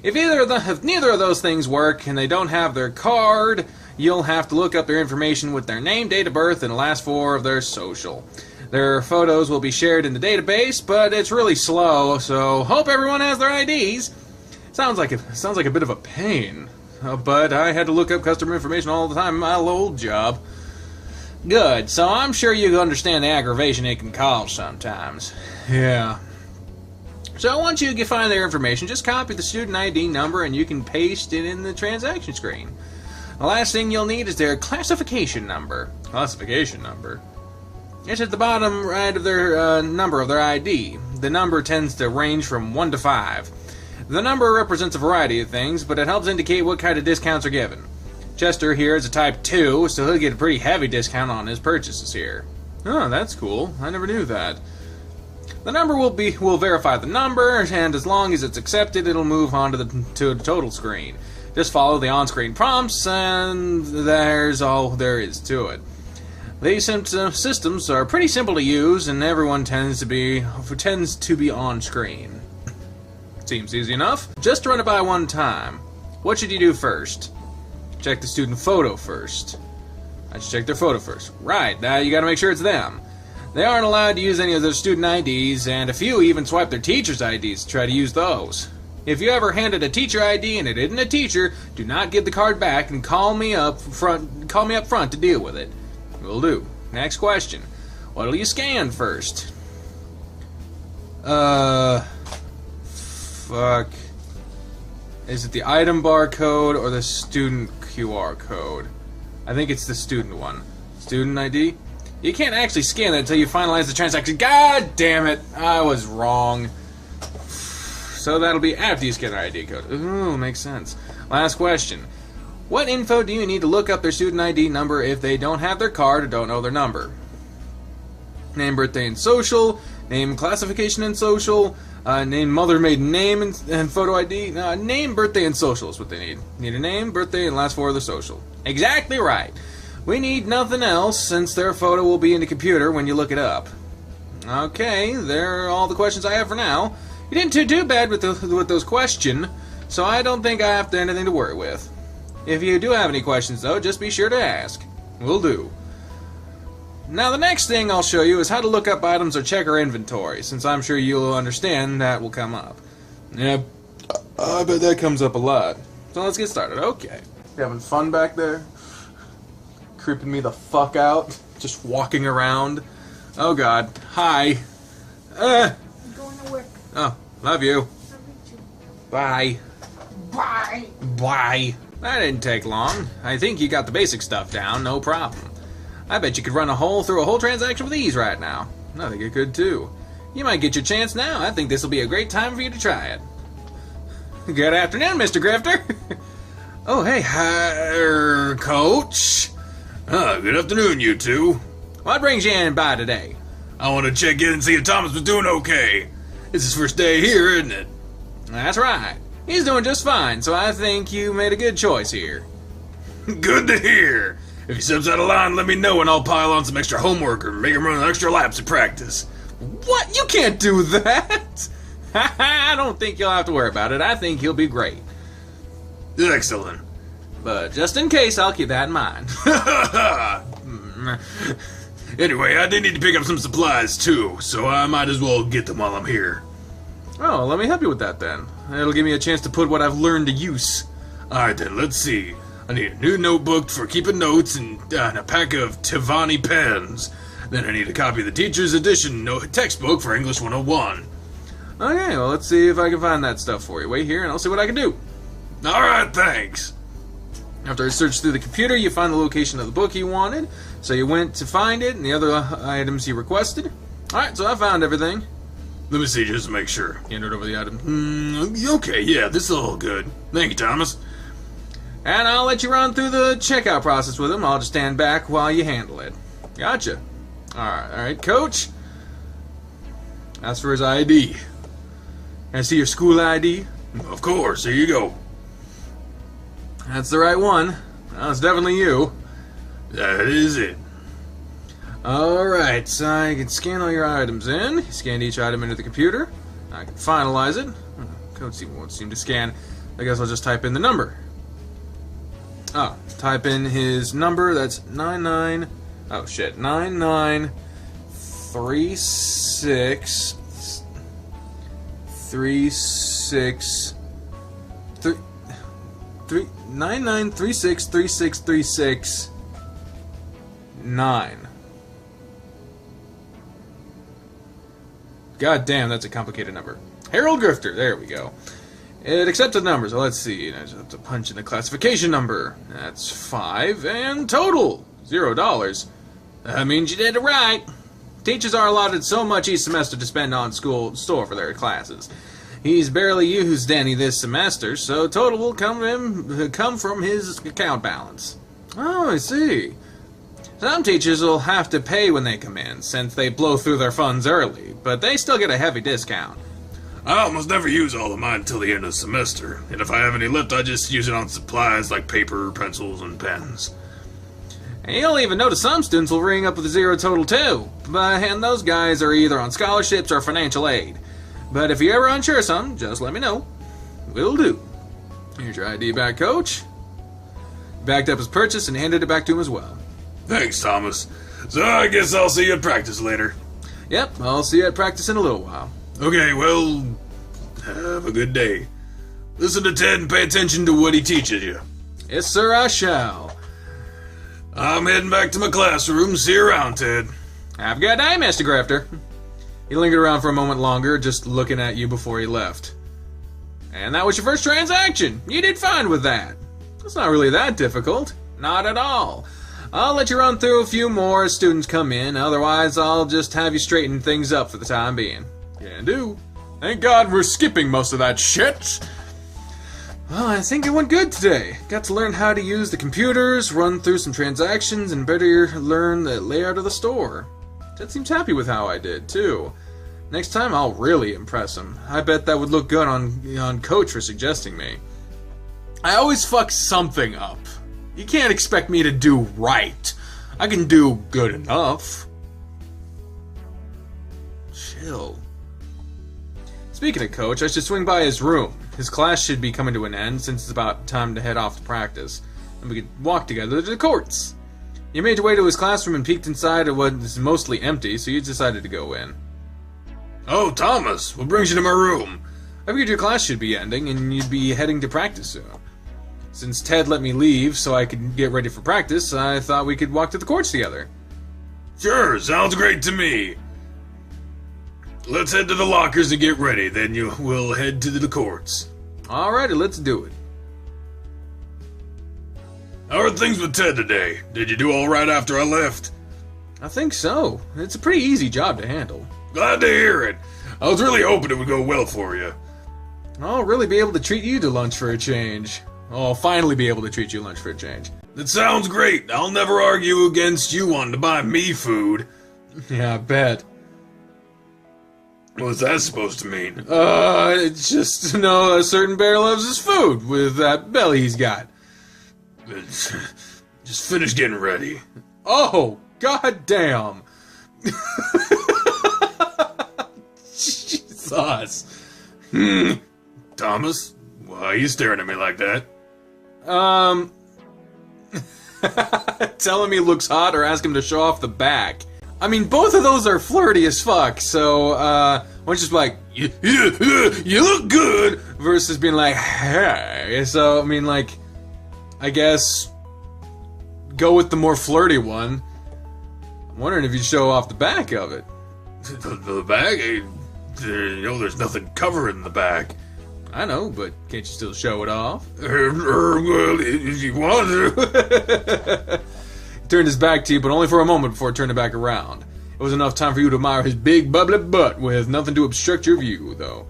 If neither of those things work and they don't have their card, you'll have to look up their information with their name, date of birth, and the last 4 of their social. Their photos will be shared in the database, but it's really slow, so hope everyone has their IDs. Sounds like a bit of a pain, but I had to look up customer information all the time in my old job. Good, so I'm sure you understand the aggravation it can cause sometimes. Yeah. So once you find their information, just copy the student ID number and you can paste it in the transaction screen. The last thing you'll need is their classification number. Classification number? It's at the bottom right of their number of their ID. The number tends to range from 1 to 5. The number represents a variety of things, but it helps indicate what kind of discounts are given. Chester here is a type 2, so he'll get a pretty heavy discount on his purchases here. Oh, that's cool. I never knew that. The number will verify the number, and as long as it's accepted, it'll move on to the total screen. Just follow the on-screen prompts, and there's all there is to it. These systems are pretty simple to use, and everyone tends to be on screen. Seems easy enough. Just run it by one time. What should you do first? Check the student photo first. I should check their photo first. Right, now you gotta make sure it's them. They aren't allowed to use any of their student IDs, and a few even swipe their teacher's IDs to try to use those. If you ever handed a teacher ID and it isn't a teacher, do not give the card back and call me up front to deal with it. Will do. Next question. What'll you scan first? Fuck. Is it the item barcode or the student QR code? I think it's the student one. Student ID? You can't actually scan that until you finalize the transaction. God damn it! I was wrong. So that'll be after you scan their ID code. Ooh, makes sense. Last question. What info do you need to look up their student ID number if they don't have their card or don't know their number? Name, birthday, and social. Name, classification, and social. Name, mother, maiden name, and photo ID. Name, birthday, and social is what they need. Need a name, birthday, and last 4 of the social. Exactly right. We need nothing else, since their photo will be in the computer when you look it up. Okay, there are all the questions I have for now. You didn't do too bad with those questions, so I don't think I have anything to worry with. If you do have any questions, though, just be sure to ask. Will do. Now, the next thing I'll show you is how to look up items or check our inventory, since I'm sure you'll understand that will come up. Yeah, I bet that comes up a lot. So let's get started. Okay. You having fun back there? Creeping me the fuck out? just walking around. Oh God. Hi. I'm going to work. Oh, love you. Love you too. Bye. Bye. Bye. That didn't take long. I think you got the basic stuff down, no problem. I bet you could run through a whole transaction with ease right now. I think you could too. You might get your chance now. I think this will be a great time for you to try it. Good afternoon, Mr. Grifter. Oh, hey, hi, Coach. Good afternoon, you two. What brings you in by today? I want to check in and see if Thomas was doing okay. It's his first day here, isn't it? That's right. He's doing just fine, so I think you made a good choice here. Good to hear. If he steps out of line, let me know and I'll pile on some extra homework or make him run extra laps at practice. What? You can't do that! I don't think you'll have to worry about it. I think he'll be great. Excellent. But just in case, I'll keep that in mind. Anyway, I did need to pick up some supplies too, so I might as well get them while I'm here. Oh, let me help you with that then. It'll give me a chance to put what I've learned to use. Alright then, let's see. I need a new notebook for keeping notes and a pack of Tivani pens. Then I need a copy of the teacher's edition textbook for English 101. Okay, well, let's see if I can find that stuff for you. Wait here and I'll see what I can do. Alright, thanks. After I searched through the computer, you find the location of the book you wanted. So you went to find it and the other items you requested. Alright, so I found everything. Let me see just to make sure. You entered over the items. Okay, yeah, this is all good. Thank you, Thomas. And I'll let you run through the checkout process with him. I'll just stand back while you handle it. Gotcha. Alright, Coach. As for his ID. Can I see your school ID? Of course, here you go. That's the right one. That's definitely you. That is it. Alright, so I can scan all your items in. You scanned each item into the computer. I can finalize it. Coach won't seem to scan. I guess I'll just type in the number. Oh, type in his number. That's 99. Oh shit, 9936 36 99363636 9. God damn, that's a complicated number. Harold Grifter, there we go. It accepts the number, so let's see. I just have to punch in the classification number. That's 5, and total $0. That means you did it right. Teachers are allotted so much each semester to spend on store for their classes. He's barely used any this semester, so total will come from his account balance. Oh, I see. Some teachers will have to pay when they come in, since they blow through their funds early, but they still get a heavy discount. I almost never use all of mine until the end of the semester, and if I have any left, I just use it on supplies like paper, pencils, and pens. And you'll even notice some students will ring up with a zero total too, and those guys are either on scholarships or financial aid. But if you're ever unsure of something, just let me know. Will do. Here's your ID back, Coach. Backed up his purchase and handed it back to him as well. Thanks, Thomas. So I guess I'll see you at practice later. Yep, I'll see you at practice in a little while. Okay, well, have a good day. Listen to Ted and pay attention to what he teaches you. Yes, sir, I shall. I'm heading back to my classroom. See you around, Ted. Have a good day, Mr. Grifter. He lingered around for a moment longer, just looking at you before he left. And that was your first transaction. You did fine with that. It's not really that difficult. Not at all. I'll let you run through a few more as students come in, otherwise I'll just have you straighten things up for the time being. Can do. Thank God we're skipping most of that shit. Well, I think it went good today. Got to learn how to use the computers, run through some transactions, and better learn the layout of the store. Ted seems happy with how I did, too. Next time I'll really impress him. I bet that would look good on Coach for suggesting me. I always fuck something up. You can't expect me to do right. I can do good enough. Chill. Speaking of Coach, I should swing by his room. His class should be coming to an end since it's about time to head off to practice. And we could walk together to the courts. You made your way to his classroom and peeked inside at what was mostly empty, so you decided to go in. Oh, Thomas, what brings you to my room? I figured your class should be ending and you'd be heading to practice soon. Since Ted let me leave so I could get ready for practice, I thought we could walk to the courts together. Sure, sounds great to me. Let's head to the lockers and get ready, then we'll head to the courts. Alrighty, let's do it. How are things with Ted today? Did you do alright after I left? I think so. It's a pretty easy job to handle. Glad to hear it. I was really hoping it would go well for you. I'll really be able to treat you to lunch for a change. I'll finally be able to treat you lunch for a change. That sounds great. I'll never argue against you wanting to buy me food. Yeah, I bet. What's that supposed to mean? It's just, a certain bear loves his food with that belly he's got. Just finish getting ready. Oh, goddamn. Jesus. Thomas, why are you staring at me like that? Tell him he looks hot or ask him to show off the back. I mean, both of those are flirty as fuck, so, why don't you just be like, You look good! versus being like, hey. So, I mean, like, I guess, go with the more flirty one. I'm wondering if you'd show off the back of it. The bag? There's nothing covering the back. I know, but can't you still show it off? Well, if you want to. He turned his back to you, but only for a moment before turning back around. It was enough time for you to admire his big, bubbly butt with nothing to obstruct your view, though.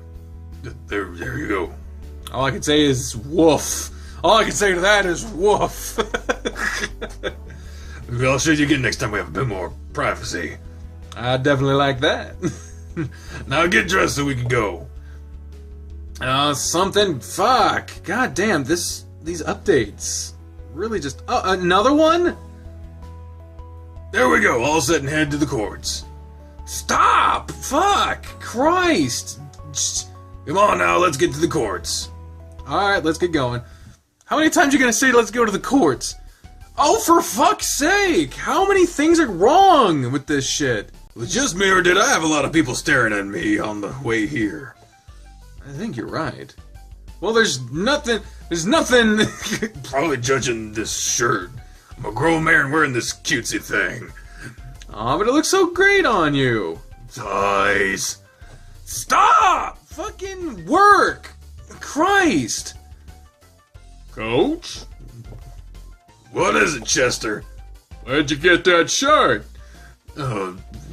There you go. All I can say is woof. All I can say to that is woof. I'll show you again next time we have a bit more privacy. I definitely like that. Now get dressed so we can go. Something. Fuck. God damn, these updates. Really just. Another one? There we go, all set and head to the courts. Stop! Fuck! Christ! Come on now, let's get to the courts. Alright, let's get going. How many times are you gonna say let's go to the courts? Oh, for fuck's sake! How many things are wrong with this shit? Was it just me or did I have a lot of people staring at me on the way here? I think you're right. Well, there's nothing... Probably judging this shirt. I'm a grown man wearing this cutesy thing. Aw, but it looks so great on you. Thighs. Stop! Fucking work! Christ! Coach? What is it, Chester? Where'd you get that shirt?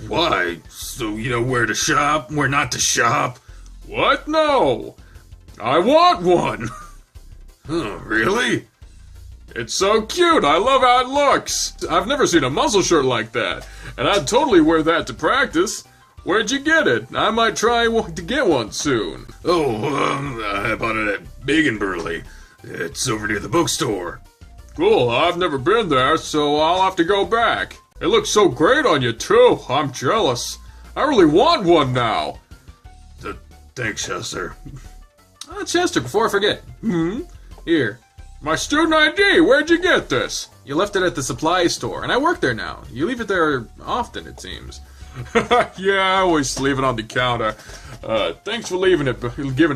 Why? So you know where to shop, where not to shop? What? No. I want one. Huh, really? It's so cute. I love how it looks. I've never seen a muscle shirt like that. And I'd totally wear that to practice. Where'd you get it? I might try to get one soon. I bought it at Big and Burley. It's over near the bookstore. Cool. I've never been there, so I'll have to go back. It looks so great on you, too. I'm jealous. I really want one now. Thanks, Chester. Chester, before I forget. Here. My student ID, where'd you get this? You left it at the supply store, and I work there now. You leave it there often, it seems. Yeah, I always leave it on the counter. Thanks for giving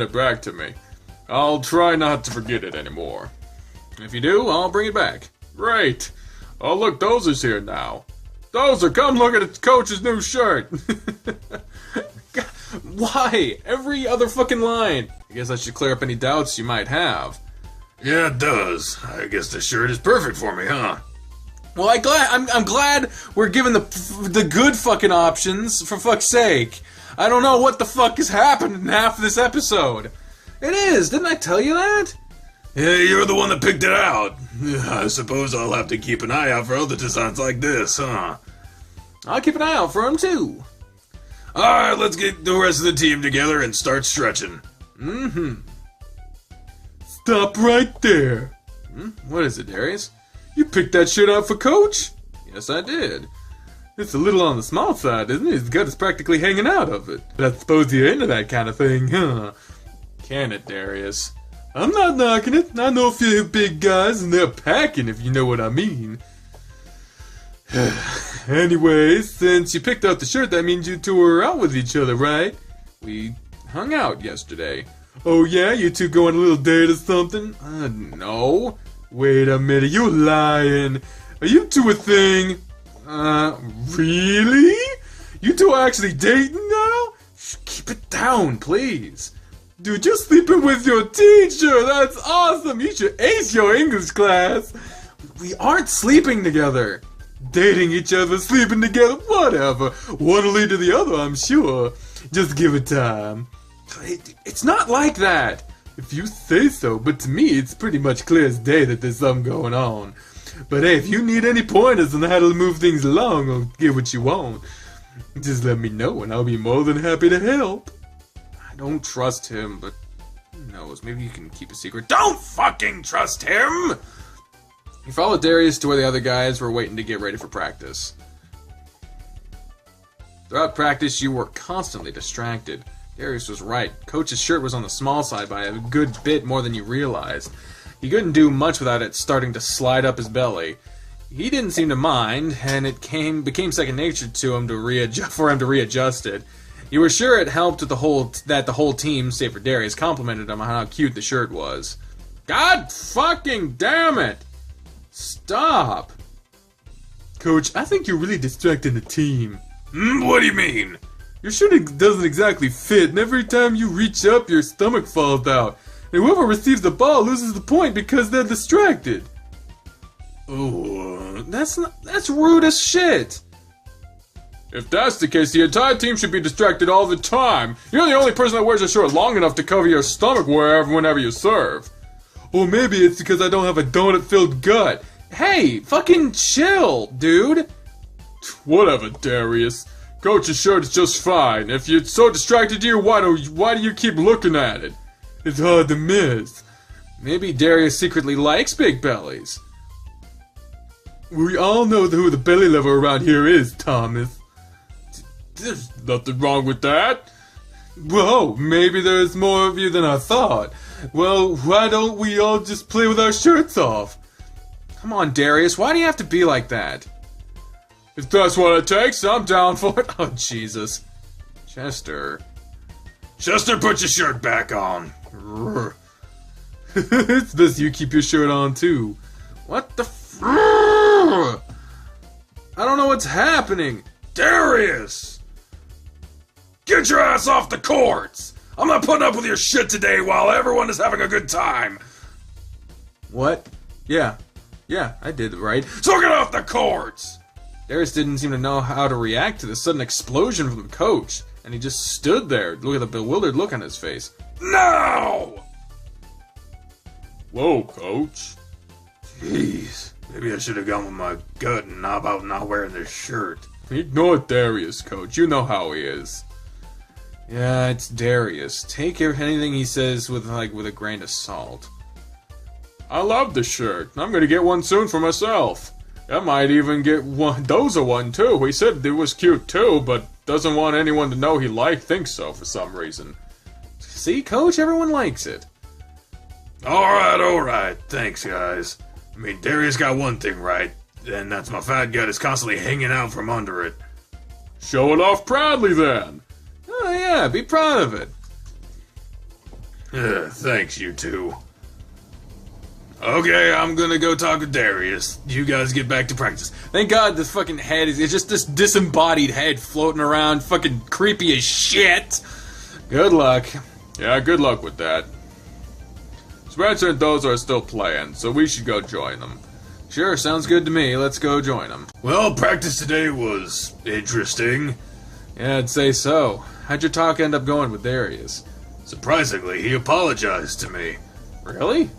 it back to me. I'll try not to forget it anymore. If you do, I'll bring it back. Great. Oh, look, Dozer's here now. Dozer, come look at the coach's new shirt. Why? Every other fucking line. I guess I should clear up any doubts you might have. Yeah, it does. I guess this shirt is perfect for me, huh? Well, I'm glad we're given the good fucking options, for fuck's sake. I don't know what the fuck has happened in half of this episode. It is, didn't I tell you that? Yeah, you're the one that picked it out. I suppose I'll have to keep an eye out for other designs like this, huh? I'll keep an eye out for them, too. Alright, let's get the rest of the team together and start stretching. Stop right there. What is it, Darius? You picked that shit out for Coach? Yes, I did. It's a little on the small side, isn't it? His gut is practically hanging out of it. But I suppose you're into that kind of thing, huh? Can it, Darius? I'm not knocking it. I know a few big guys, and they're packing, if you know what I mean. Anyways, since you picked out the shirt, that means you two were out with each other, right? We hung out yesterday. Oh yeah? You two go on a little date or something? No. Wait a minute, you lying. Are you two a thing? Really? You two are actually dating now? Keep it down, please. Dude, you're sleeping with your teacher! That's awesome! You should ace your English class! We aren't sleeping together. Dating each other, sleeping together, whatever. One will lead to the other, I'm sure. Just give it time. It's not like that. If you say so, but to me it's pretty much clear as day that there's something going on. But hey, if you need any pointers on how to move things along or get what you want, just let me know and I'll be more than happy to help. I don't trust him, but who knows, maybe you can keep a secret. Don't fucking trust him! He followed Darius to where the other guys were waiting to get ready for practice. Throughout practice, you were constantly distracted. Darius was right. Coach's shirt was on the small side by a good bit more than you realized. He couldn't do much without it starting to slide up his belly. He didn't seem to mind, and it became second nature to him to readjust it. You were sure it helped with that the whole team, save for Darius, complimented him on how cute the shirt was. God fucking damn it! Stop! Coach, I think you're really distracting the team. What do you mean? Your shirt doesn't exactly fit, and every time you reach up, your stomach falls out. And whoever receives the ball loses the point because they're distracted. Oh, that's rude as shit. If that's the case, the entire team should be distracted all the time. You're the only person that wears a shirt long enough to cover your stomach whenever you serve. Or maybe it's because I don't have a donut-filled gut. Hey, fucking chill, dude. Whatever, Darius. Coach's shirt is just fine. If you're so distracted here, why do you keep looking at it? It's hard to miss. Maybe Darius secretly likes big bellies. We all know who the belly lover around here is, Thomas. There's nothing wrong with that. Whoa, maybe there's more of you than I thought. Well, why don't we all just play with our shirts off? Come on, Darius, why do you have to be like that? If that's what it takes, I'm down for it. Oh, Jesus. Chester, Put your shirt back on. It's best you keep your shirt on, too. What the I don't know what's happening. Darius! Get your ass off the courts! I'm not putting up with your shit today while everyone is having a good time. What? Yeah, I did it right. So get off the courts! Darius didn't seem to know how to react to the sudden explosion from the coach, and he just stood there. Look at the bewildered look on his face. Now! Whoa, Coach. Jeez, maybe I should have gone with my gut and not about not wearing this shirt. Ignore Darius, Coach. You know how he is. Yeah, it's Darius. Take anything he says with a grain of salt. I love the shirt. I'm gonna get one soon for myself. I might even get Doza one too. He said it was cute too, but doesn't want anyone to know he thinks so for some reason. See, Coach, everyone likes it. Alright. Thanks, guys. I mean, Darius got one thing right, and that's my fat gut is constantly hanging out from under it. Show it off proudly then. Oh yeah, be proud of it. Thanks, you two. Okay, I'm gonna go talk to Darius. You guys get back to practice. Thank God this fucking head is just this disembodied head floating around, fucking creepy as shit. Good luck. Yeah, good luck with that. Spencer and those are still playing, so we should go join them. Sure, sounds good to me. Let's go join them. Well, practice today was interesting. Yeah, I'd say so. How'd your talk end up going with Darius? Surprisingly, he apologized to me. Really?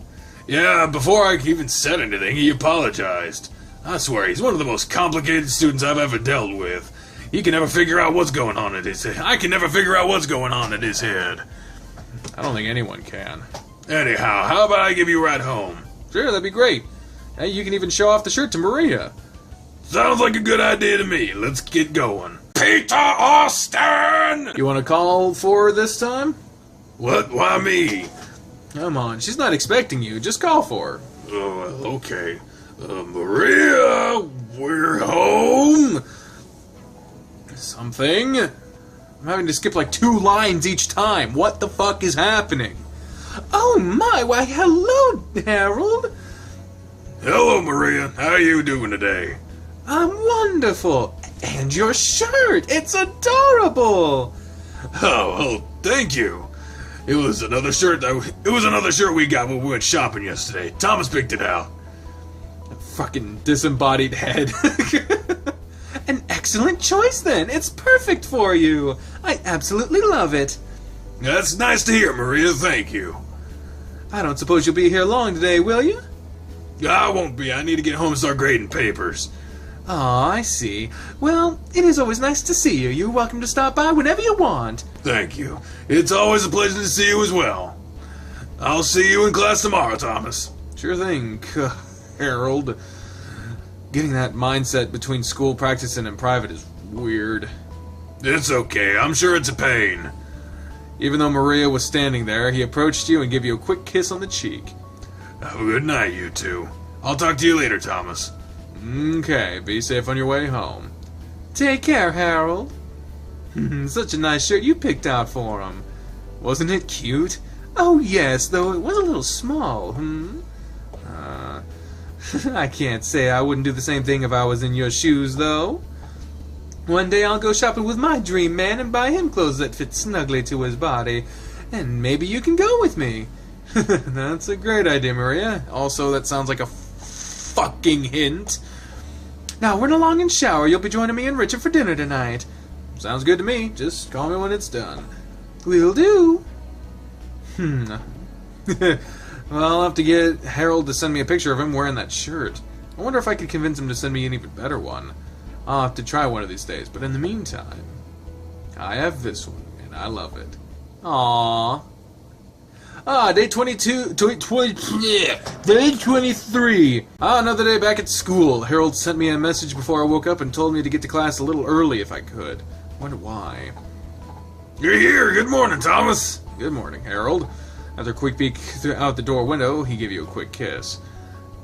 Yeah, before I even said anything, he apologized. I swear, he's one of the most complicated students I've ever dealt with. He can never figure out what's going on in his head. I can never figure out what's going on in his head. I don't think anyone can. Anyhow, how about I give you a ride home? Sure, that'd be great. Hey, you can even show off the shirt to Maria. Sounds like a good idea to me. Let's get going. Peter Austin! You want to call for her this time? What? Why me? Come on, she's not expecting you. Just call for her. Oh, well, okay. Maria, we're home. Something? I'm having to skip like 2 lines each time. What the fuck is happening? Oh my, why hello, Harold. Hello, Maria. How you doing today? Wonderful! And your shirt! It's adorable! Oh, thank you. It was another shirt we got when we went shopping yesterday. Thomas picked it out. Fucking disembodied head. An excellent choice then. It's perfect for you. I absolutely love it. That's nice to hear, Maria. Thank you. I don't suppose you'll be here long today, will you? I won't be. I need to get home and start grading papers. Ah, I see. Well, it is always nice to see you. You're welcome to stop by whenever you want. Thank you. It's always a pleasure to see you as well. I'll see you in class tomorrow, Thomas. Sure thing, Harold. Getting that mindset between school practicing and private is weird. It's okay. I'm sure it's a pain. Even though Maria was standing there, he approached you and gave you a quick kiss on the cheek. Have a good night, you two. I'll talk to you later, Thomas. Okay, be safe on your way home. Take care, Harold. Such a nice shirt you picked out for him. Wasn't it cute? Oh, yes, though it was a little small, I can't say I wouldn't do the same thing if I was in your shoes, though. One day I'll go shopping with my dream man and buy him clothes that fit snugly to his body. And maybe you can go with me. That's a great idea, Maria. Also, that sounds like a fucking hint. Now run along and shower. You'll be joining me and Richard for dinner tonight. Sounds good to me. Just call me when it's done. Will do. Well, I'll have to get Harold to send me a picture of him wearing that shirt. I wonder if I could convince him to send me an even better one. I'll have to try one of these days, but in the meantime, I have this one, and I love it. Aww. Day 22, day 23. Another day back at school. Harold sent me a message before I woke up and told me to get to class a little early if I could. Wonder why. You're here. Good morning, Thomas. Good morning, Harold. After a quick peek out the door window, he gave you a quick kiss.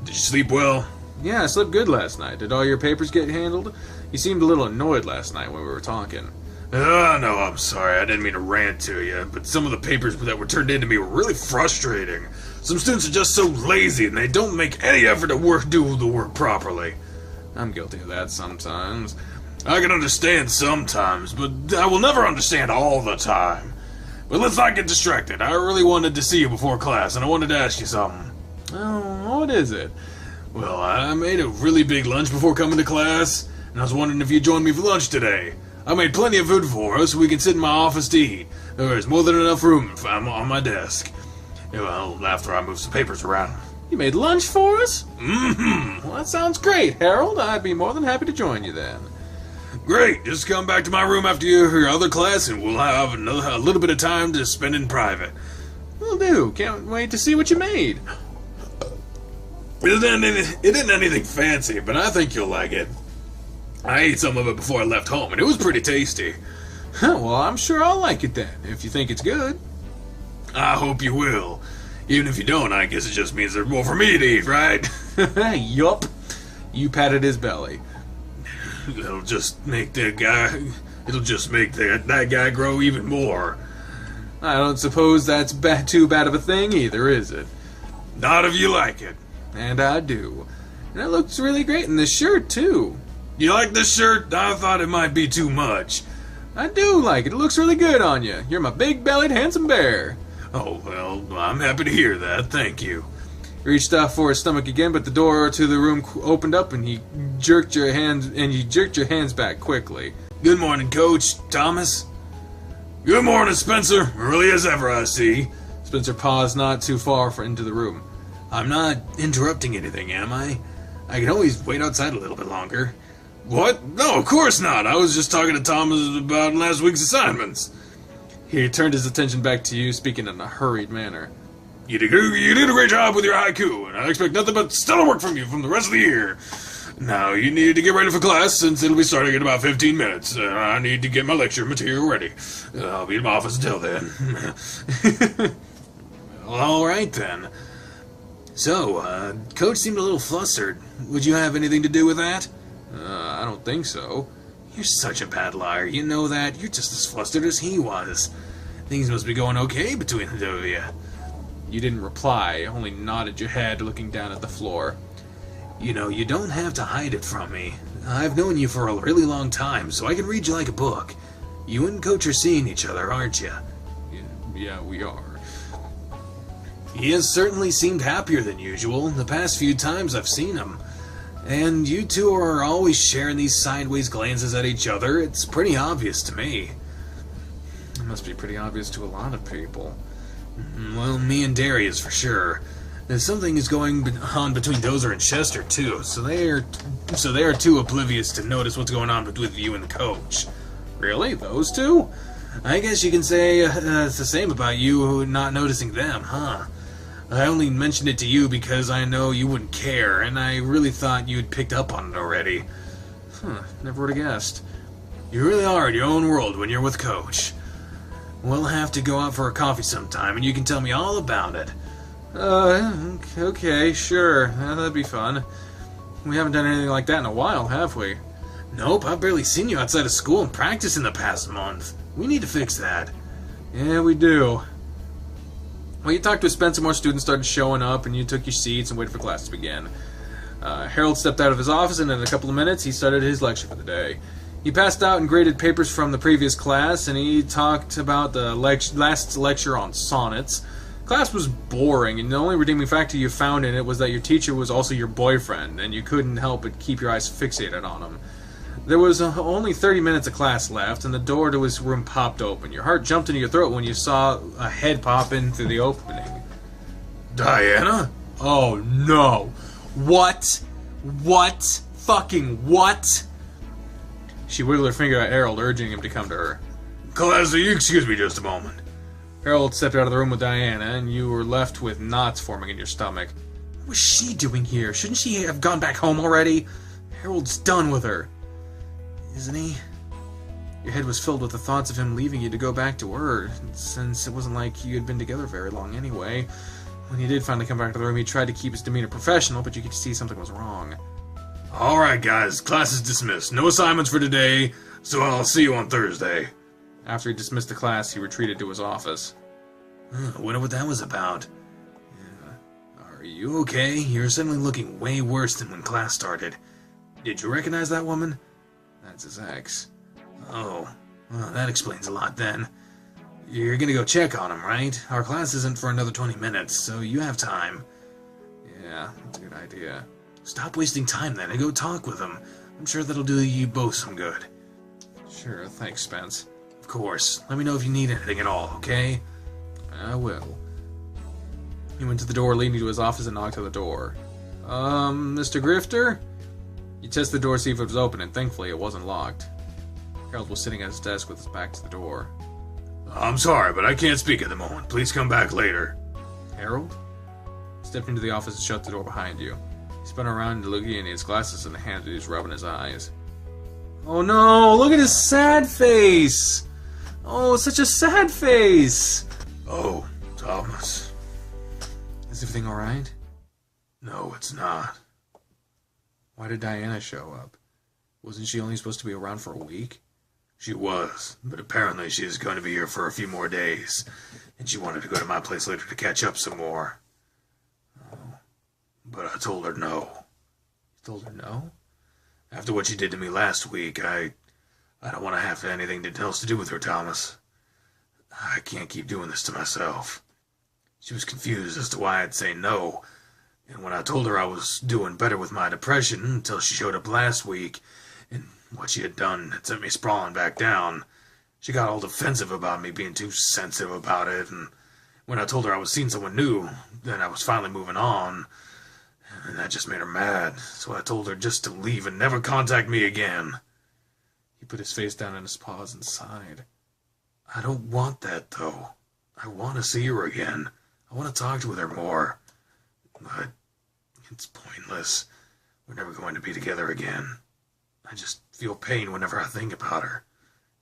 Did you sleep well? Yeah, I slept good last night. Did all your papers get handled? You seemed a little annoyed last night when we were talking. No, I'm sorry. I didn't mean to rant to you, but some of the papers that were turned in to me were really frustrating. Some students are just so lazy, and they don't make any effort to do the work properly. I'm guilty of that sometimes. I can understand sometimes, but I will never understand all the time. But let's not get distracted. I really wanted to see you before class, and I wanted to ask you something. Oh, what is it? Well, I made a really big lunch before coming to class, and I was wondering if you'd join me for lunch today. I made plenty of food for us so we can sit in my office to eat. There's more than enough room on my desk. Well, after I move some papers around. You made lunch for us? Mm-hmm. Well, that sounds great, Harold. I'd be more than happy to join you then. Great. Just come back to my room after your other class, and we'll have a little bit of time to spend in private. Will do. Can't wait to see what you made. It isn't anything fancy, but I think you'll like it. I ate some of it before I left home, and it was pretty tasty. Well, I'm sure I'll like it then, if you think it's good. I hope you will. Even if you don't, I guess it just means there's more for me to eat, right? Yup. You patted his belly. It'll just make that guy grow even more. I don't suppose that's too bad of a thing either, is it? Not if you like it. And I do. And it looks really great in this shirt, too. You like this shirt? I thought it might be too much. I do like it. It looks really good on you. You're my big-bellied handsome bear. Oh, well, I'm happy to hear that. Thank you. He reached out for his stomach again, but the door to the room opened up and you jerked your hands back quickly. Good morning, Coach. Thomas? Good morning, Spencer. Early as ever, I see. Spencer paused not too far into the room. I'm not interrupting anything, am I? I can always wait outside a little bit longer. What? No, of course not. I was just talking to Thomas about last week's assignments. He turned his attention back to you, speaking in a hurried manner. You did a great job with your haiku, and I expect nothing but stellar work from you from the rest of the year. Now, you need to get ready for class, since it'll be starting in about 15 minutes. I need to get my lecture material ready. I'll be in my office until then. All right, then. So, Coach seemed a little flustered. Would you have anything to do with that? I don't think so. You're such a bad liar. You know that. You're just as flustered as he was. Things must be going okay between the two of you. You didn't reply, only nodded your head, looking down at the floor. You know, you don't have to hide it from me. I've known you for a really long time, so I can read you like a book. You and Coach are seeing each other, aren't you? Yeah, we are. He has certainly seemed happier than usual the past few times I've seen him. And you two are always sharing these sideways glances at each other. It's pretty obvious to me. It must be pretty obvious to a lot of people. Well, me and Darius for sure. Something is going on between Dozer and Chester too, so they are too oblivious to notice what's going on with you and the coach. Really? Those two? I guess you can say it's the same about you not noticing them, huh? I only mentioned it to you because I know you wouldn't care, and I really thought you'd picked up on it already. Never would have guessed. You really are in your own world when you're with Coach. We'll have to go out for a coffee sometime, and you can tell me all about it. Okay, sure. That'd be fun. We haven't done anything like that in a while, have we? Nope, I've barely seen you outside of school and practice in the past month. We need to fix that. Yeah, we do. Well, you talked to Spencer, more students started showing up, and you took your seats and waited for class to begin. Harold stepped out of his office, and in a couple of minutes, he started his lecture for the day. He passed out and graded papers from the previous class, and he talked about the last lecture on sonnets. Class was boring, and the only redeeming factor you found in it was that your teacher was also your boyfriend, and you couldn't help but keep your eyes fixated on him. There was only 30 minutes of class left, and the door to his room popped open. Your heart jumped into your throat when you saw a head pop in through the opening. Diana? Oh, no. What? What? Fucking what? She wiggled her finger at Harold, urging him to come to her. Classy, excuse me just a moment. Harold stepped out of the room with Diana, and you were left with knots forming in your stomach. What was she doing here? Shouldn't she have gone back home already? Harold's done with her. Isn't he? Your head was filled with the thoughts of him leaving you to go back to her, since it wasn't like you had been together very long anyway. When he did finally come back to the room, he tried to keep his demeanor professional, but you could see something was wrong. Alright guys, class is dismissed. No assignments for today, so I'll see you on Thursday. After he dismissed the class, he retreated to his office. I wonder what that was about. Are you okay? You're suddenly looking way worse than when class started. Did you recognize that woman? That's his ex. Oh, well, that explains a lot then. You're gonna go check on him, right? Our class isn't for another 20 minutes, so you have time. Yeah, that's a good idea. Stop wasting time then and go talk with him. I'm sure that'll do you both some good. Sure, thanks, Spence. Of course. Let me know if you need anything at all, okay? I will. He went to the door leading to his office and knocked on the door. Mr. Grifter? You tested the door to see if it was open, and thankfully it wasn't locked. Harold was sitting at his desk with his back to the door. I'm sorry, but I can't speak at the moment. Please come back later. Harold? He stepped into the office and shut the door behind you. He spun around looking at his glasses in the hand and he was rubbing his eyes. Oh no, look at his sad face! Oh, such a sad face! Oh, Thomas. Is everything alright? No, it's not. Why did Diana show up? Wasn't she only supposed to be around for a week? She was, but apparently she is going to be here for a few more days, and she wanted to go to my place later to catch up some more. Oh, but I told her no. You told her no? After what she did to me last week, I don't want to have anything else to do with her, Thomas. I can't keep doing this to myself. She was confused as to why I'd say no, and when I told her I was doing better with my depression until she showed up last week, and what she had done had sent me sprawling back down, she got all defensive about me being too sensitive about it, and when I told her I was seeing someone new, then I was finally moving on, and that just made her mad, so I told her just to leave and never contact me again. He put his face down in his paws and sighed. I don't want that, though. I want to see her again. I want to talk to her more. But it's pointless. We're never going to be together again. I just feel pain whenever I think about her.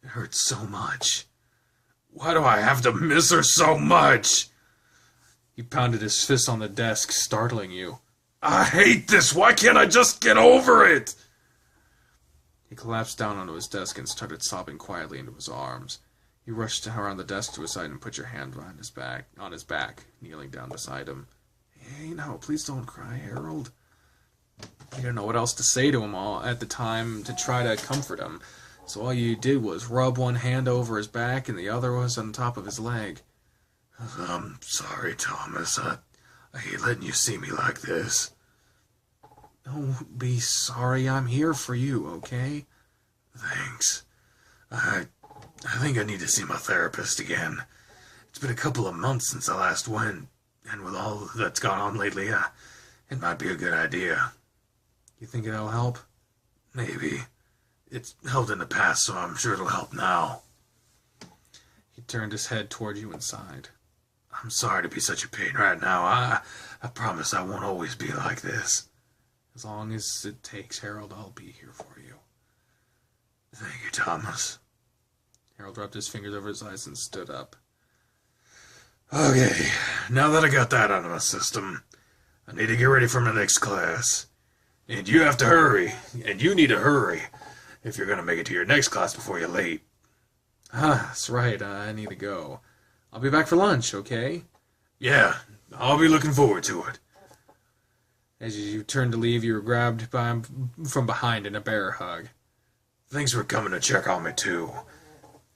It hurts so much. Why do I have to miss her so much? He pounded his fist on the desk, startling you. I hate this! Why can't I just get over it? He collapsed down onto his desk and started sobbing quietly into his arms. You rushed around the desk to his side and put your hand behind his back, on his back, kneeling down beside him. Hey, no, please don't cry, Harold. You didn't know what else to say to him all at the time to try to comfort him. So all you did was rub one hand over his back and the other was on top of his leg. I'm sorry, Thomas. I hate letting you see me like this. Don't be sorry. I'm here for you, okay? Thanks. I think I need to see my therapist again. It's been a couple of months since I last went, and with all that's gone on lately, it might be a good idea. You think it'll help? Maybe. It's helped in the past, so I'm sure it'll help now. He turned his head toward you and sighed. I'm sorry to be such a pain right now. I promise I won't always be like this. As long as it takes, Harold, I'll be here for you. Thank you, Thomas. Harold rubbed his fingers over his eyes and stood up. Okay, now that I got that out of my system, I need to get ready for my next class. And you have to hurry, and you need to hurry, if you're going to make it to your next class before you're late. That's right, I need to go. I'll be back for lunch, okay? Yeah, I'll be looking forward to it. As you turned to leave, you were grabbed by him from behind in a bear hug. Thanks for coming to check on me, too.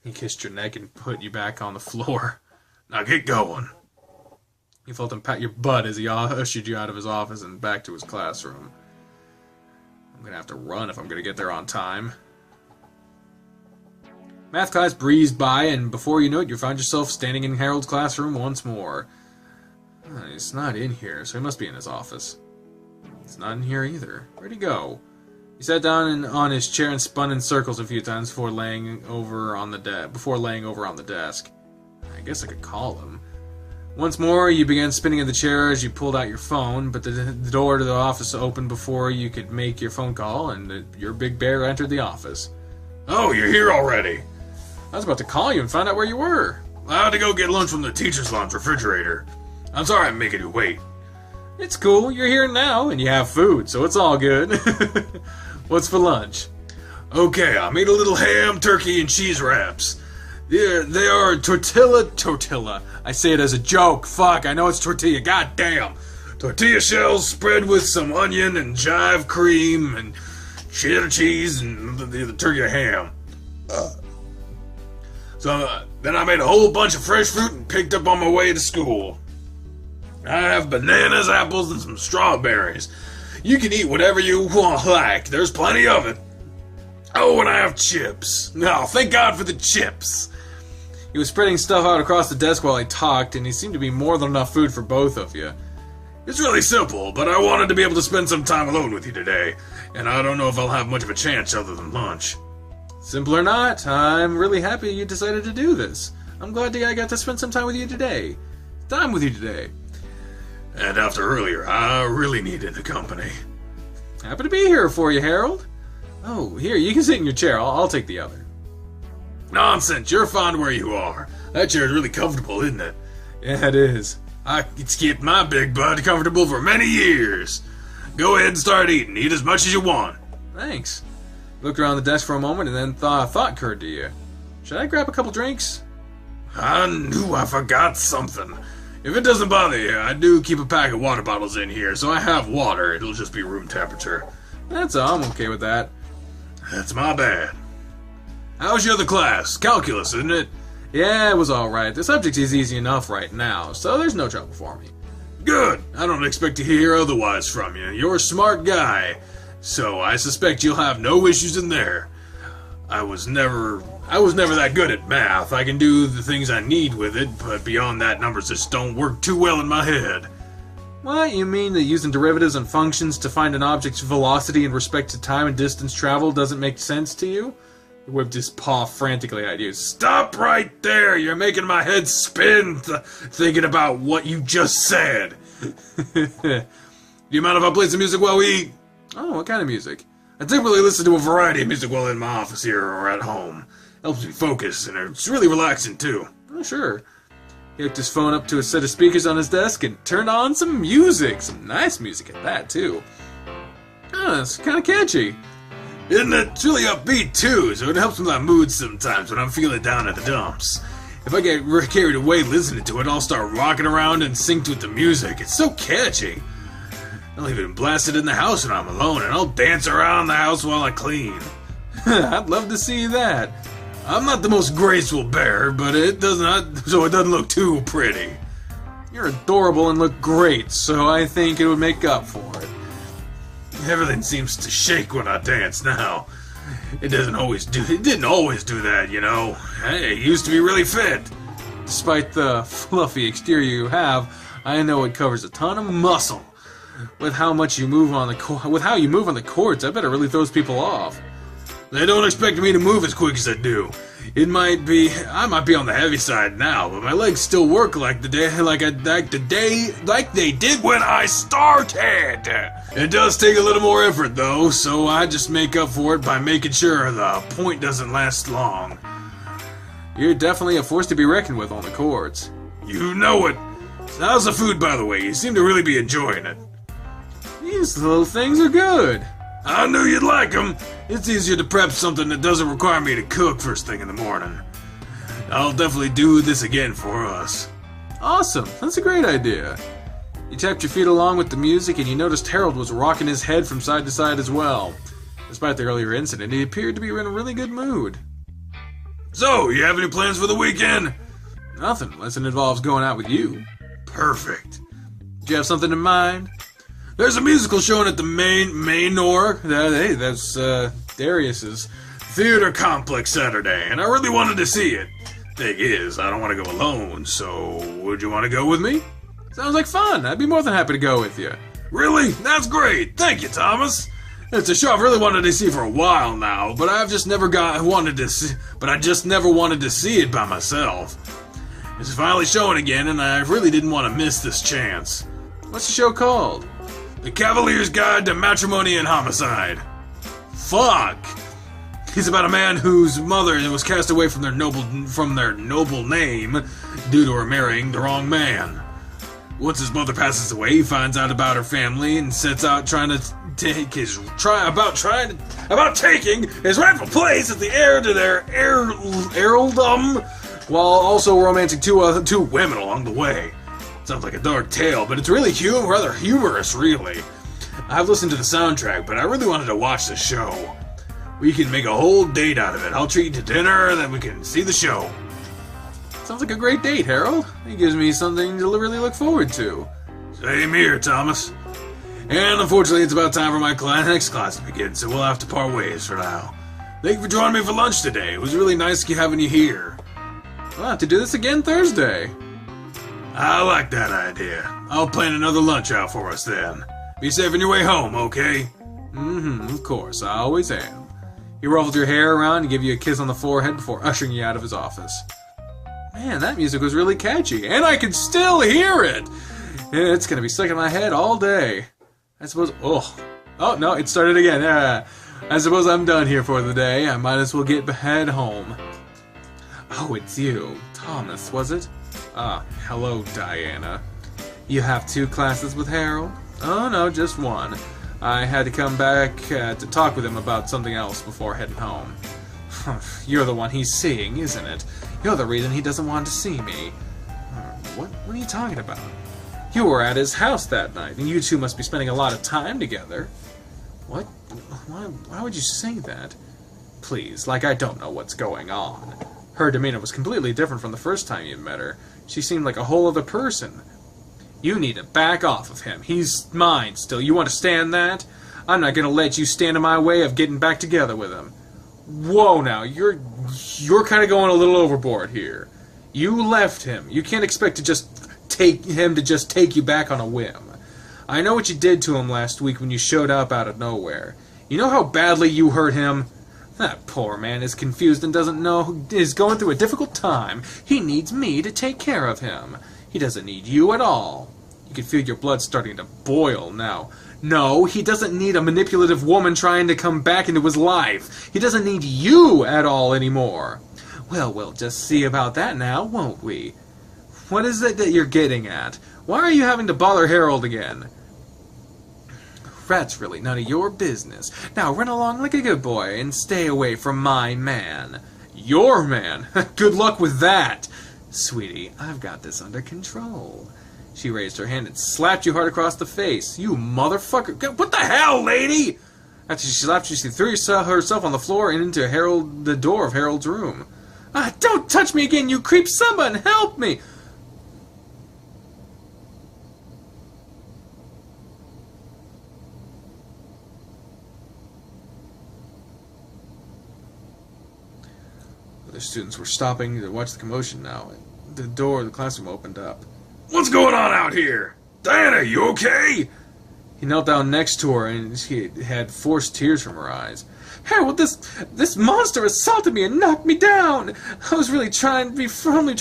He kissed your neck and put you back on the floor. Now get going. You felt him pat your butt as he ushered you out of his office and back to his classroom. I'm going to have to run if I'm going to get there on time. Math class breezed by, and before you know it, you found yourself standing in Harold's classroom once more. He's not in here, so he must be in his office. He's not in here either. Where'd he go? He sat down on his chair and spun in circles a few times before laying over on the desk. I guess I could call him. Once more, you began spinning in the chair as you pulled out your phone, but the door to the office opened before you could make your phone call, and your big bear entered the office. Oh, you're here already. I was about to call you and find out where you were. I had to go get lunch from the teacher's lounge refrigerator. I'm sorry I'm making you wait. It's cool, you're here now, and you have food, so it's all good. What's for lunch? Okay, I made a little ham, turkey, and cheese wraps. They are tortilla. I say it as a joke. Fuck, I know it's tortilla. God damn. Tortilla shells spread with some onion and chive cream and cheddar cheese and the turkey ham. So then I made a whole bunch of fresh fruit and picked up on my way to school. I have bananas, apples, and some strawberries. You can eat whatever you want, like. There's plenty of it. Oh, and I have chips. No, thank God for the chips. He was spreading stuff out across the desk while he talked, and he seemed to be more than enough food for both of you. It's really simple, but I wanted to be able to spend some time alone with you today, and I don't know if I'll have much of a chance other than lunch. Simple or not, I'm really happy you decided to do this. I'm glad I got to spend some time with you today. And after earlier, I really needed the company. Happy to be here for you, Harold. Oh, here, you can sit in your chair. I'll take the other. Nonsense, you're fine where you are. That chair's really comfortable, isn't it? Yeah, it is. It's kept my big butt comfortable for many years. Go ahead and start eating. Eat as much as you want. Thanks. Looked around the desk for a moment and then a thought occurred to you. Should I grab a couple drinks? I knew I forgot something. If it doesn't bother you, I do keep a pack of water bottles in here, so I have water. It'll just be room temperature. That's all. I'm okay with that. That's my bad. How's your other class? Calculus, isn't it? Yeah, it was alright. The subject is easy enough right now, so there's no trouble for me. Good. I don't expect to hear otherwise from you. You're a smart guy, so I suspect you'll have no issues in there. I was never that good at math. I can do the things I need with it, but beyond that, numbers just don't work too well in my head. What, you mean that using derivatives and functions to find an object's velocity in respect to time and distance traveled doesn't make sense to you? He whipped his paw frantically at you. Stop right there! You're making my head spin thinking about what you just said. Do you mind if I play some music while we eat? Oh, what kind of music? I typically listen to a variety of music while in my office here or at home. Helps me focus, and it's really relaxing too. Oh, sure. He hooked his phone up to a set of speakers on his desk and turned on some music. Some nice music at that, too. Oh, it's kind of catchy. Isn't it? It's really upbeat too, so it helps with my mood sometimes when I'm feeling down at the dumps. If I get carried away listening to it, I'll start rocking around and sing to the music. It's so catchy. I'll even blast it in the house when I'm alone, and I'll dance around the house while I clean. I'd love to see that. I'm not the most graceful bear, but it doesn't look too pretty. You're adorable and look great, so I think it would make up for it. Everything seems to shake when I dance now. It didn't always do that, you know. Hey, it used to be really fit. Despite the fluffy exterior you have, I know it covers a ton of muscle. With how you move on the courts, I bet it really throws people off. They don't expect me to move as quick as I do. I might be on the heavy side now, but my legs still work like they did when I started. It does take a little more effort though, so I just make up for it by making sure the point doesn't last long. You're definitely a force to be reckoned with on the courts. You know it. How's the food, by the way? You seem to really be enjoying it. These little things are good. I knew you'd like them. It's easier to prep something that doesn't require me to cook first thing in the morning. I'll definitely do this again for us. Awesome, that's a great idea. You tapped your feet along with the music and you noticed Harold was rocking his head from side to side as well. Despite the earlier incident, he appeared to be in a really good mood. So, you have any plans for the weekend? Nothing, unless it involves going out with you. Perfect. Do you have something in mind? There's a musical showing at the Manor. Hey, that's Darius's theater complex Saturday, and I really wanted to see it. Thing is, I don't want to go alone, so would you want to go with me? Sounds like fun. I'd be more than happy to go with you. Really? That's great. Thank you, Thomas. It's a show I've really wanted to see for a while now, but I just never wanted to see it by myself. It's finally showing again, and I really didn't want to miss this chance. What's the show called? The Cavalier's Guide to Matrimony and Homicide. Fuck! He's about a man whose mother was cast away from their noble name due to her marrying the wrong man. Once his mother passes away, he finds out about her family and sets out taking his rightful place as the heir to their earldom, while also romancing two women along the way. Sounds like a dark tale, but it's really rather humorous, really. I've listened to the soundtrack, but I really wanted to watch the show. We can make a whole date out of it. I'll treat you to dinner, then we can see the show. Sounds like a great date, Harold. It gives me something to really look forward to. Same here, Thomas. And unfortunately, it's about time for my next class to begin, so we'll have to part ways for now. Thank you for joining me for lunch today. It was really nice having you here. We'll have to do this again Thursday. I like that idea. I'll plan another lunch out for us then. Be safe on your way home, okay? Of course, I always am. He ruffled your hair around and gave you a kiss on the forehead before ushering you out of his office. Man, that music was really catchy, and I can still hear it! It's gonna be stuck in my head all day. I suppose... Oh no, it started again. I suppose I'm done here for the day. I might as well head home. Oh, it's you. Thomas, was it? Hello, Diana. You have 2 classes with Harold? Oh, no, just one. I had to come back to talk with him about something else before heading home. You're the one he's seeing, isn't it? You're the reason he doesn't want to see me. What are you talking about? You were at his house that night, and you two must be spending a lot of time together. What? Why would you say that? Please, like I don't know what's going on. Her demeanor was completely different from the first time you met her. She seemed like a whole other person. You need to back off of him. He's mine still. You understand that? I'm not gonna let you stand in my way of getting back together with him. Whoa now, you're kind of going a little overboard here. You left him. You can't expect to just take you back on a whim. I know what you did to him last week when you showed up out of nowhere. You know how badly you hurt him? That poor man is confused and is going through a difficult time. He needs me to take care of him. He doesn't need you at all. You can feel your blood starting to boil now. No, he doesn't need a manipulative woman trying to come back into his life. He doesn't need you at all anymore. Well, we'll just see about that now, won't we? What is it that you're getting at? Why are you having to bother Harold again? That's really none of your business. Now run along like a good boy and stay away from my man. Your man? Good luck with that. Sweetie, I've got this under control. She raised her hand and slapped you hard across the face. You motherfucker. What the hell, lady? After she slapped you, she threw herself on the floor and into the door of Harold's room. Don't touch me again, you creep! Someone help me! The students were stopping to watch the commotion now. The door of the classroom opened up. What's going on out here? Diana, you okay? He knelt down next to her and she had forced tears from her eyes. Harold, this monster assaulted me and knocked me down. I was really trying to be friendly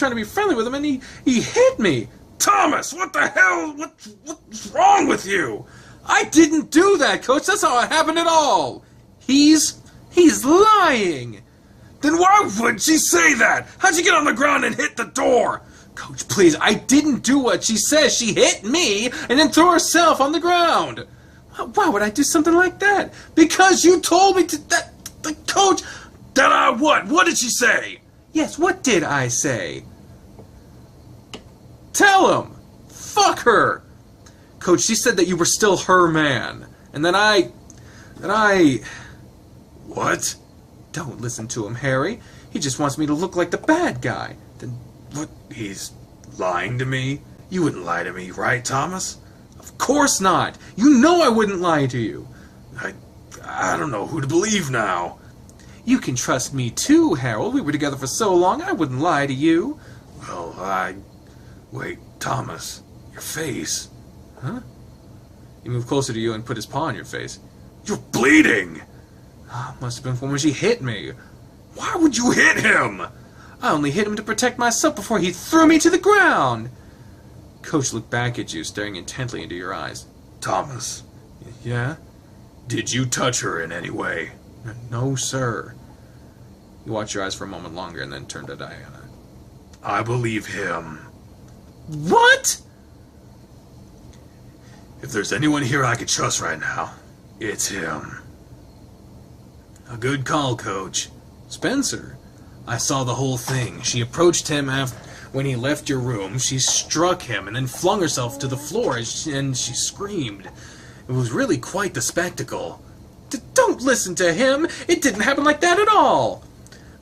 with him, and he hit me. Thomas, what the hell? What's wrong with you? I didn't do that, Coach. That's how it happened at all. He's lying. Then why would she say that? How'd you get on the ground and hit the door? Coach, please, I didn't do what she says. She hit me and then threw herself on the ground. Why would I do something like that? Because you told me to... Coach... That I what? What did she say? Yes, what did I say? Tell him! Fuck her! Coach, she said that you were still her man. And then I... What? Don't listen to him, Harry. He just wants me to look like the bad guy. Then what? He's lying to me? You wouldn't lie to me, right, Thomas? Of course not. You know I wouldn't lie to you. I don't know who to believe now. You can trust me too, Harold. We were together for so long, I wouldn't lie to you. Well, Wait, Thomas. Your face. Huh? He moved closer to you and put his paw on your face. You're bleeding! Must have been from when she hit me. Why would you hit him? I only hit him to protect myself before he threw me to the ground. Coach looked back at you, staring intently into your eyes. Thomas. Yeah? Did you touch her in any way? No, sir. You watched your eyes for a moment longer and then turned to Diana. I believe him. What? If there's anyone here I could trust right now, it's him. A good call, Coach. Spencer. I saw the whole thing. She approached him when he left your room. She struck him and then flung herself to the floor and she screamed. It was really quite the spectacle. Don't listen to him. It didn't happen like that at all.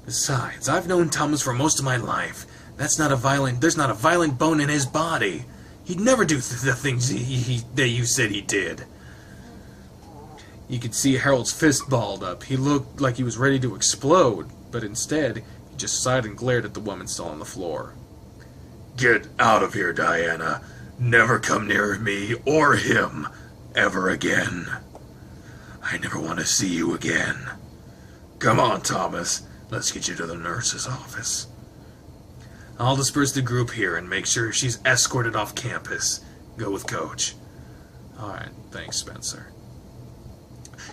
Besides, I've known Thomas for most of my life. There's not a violent bone in his body. He'd never do the things that you said he did. You could see Harold's fist balled up. He looked like he was ready to explode, but instead, he just sighed and glared at the woman still on the floor. Get out of here, Diana. Never come near me or him ever again. I never want to see you again. Come on, Thomas. Let's get you to the nurse's office. I'll disperse the group here and make sure she's escorted off campus. Go with Coach. Alright, thanks, Spencer.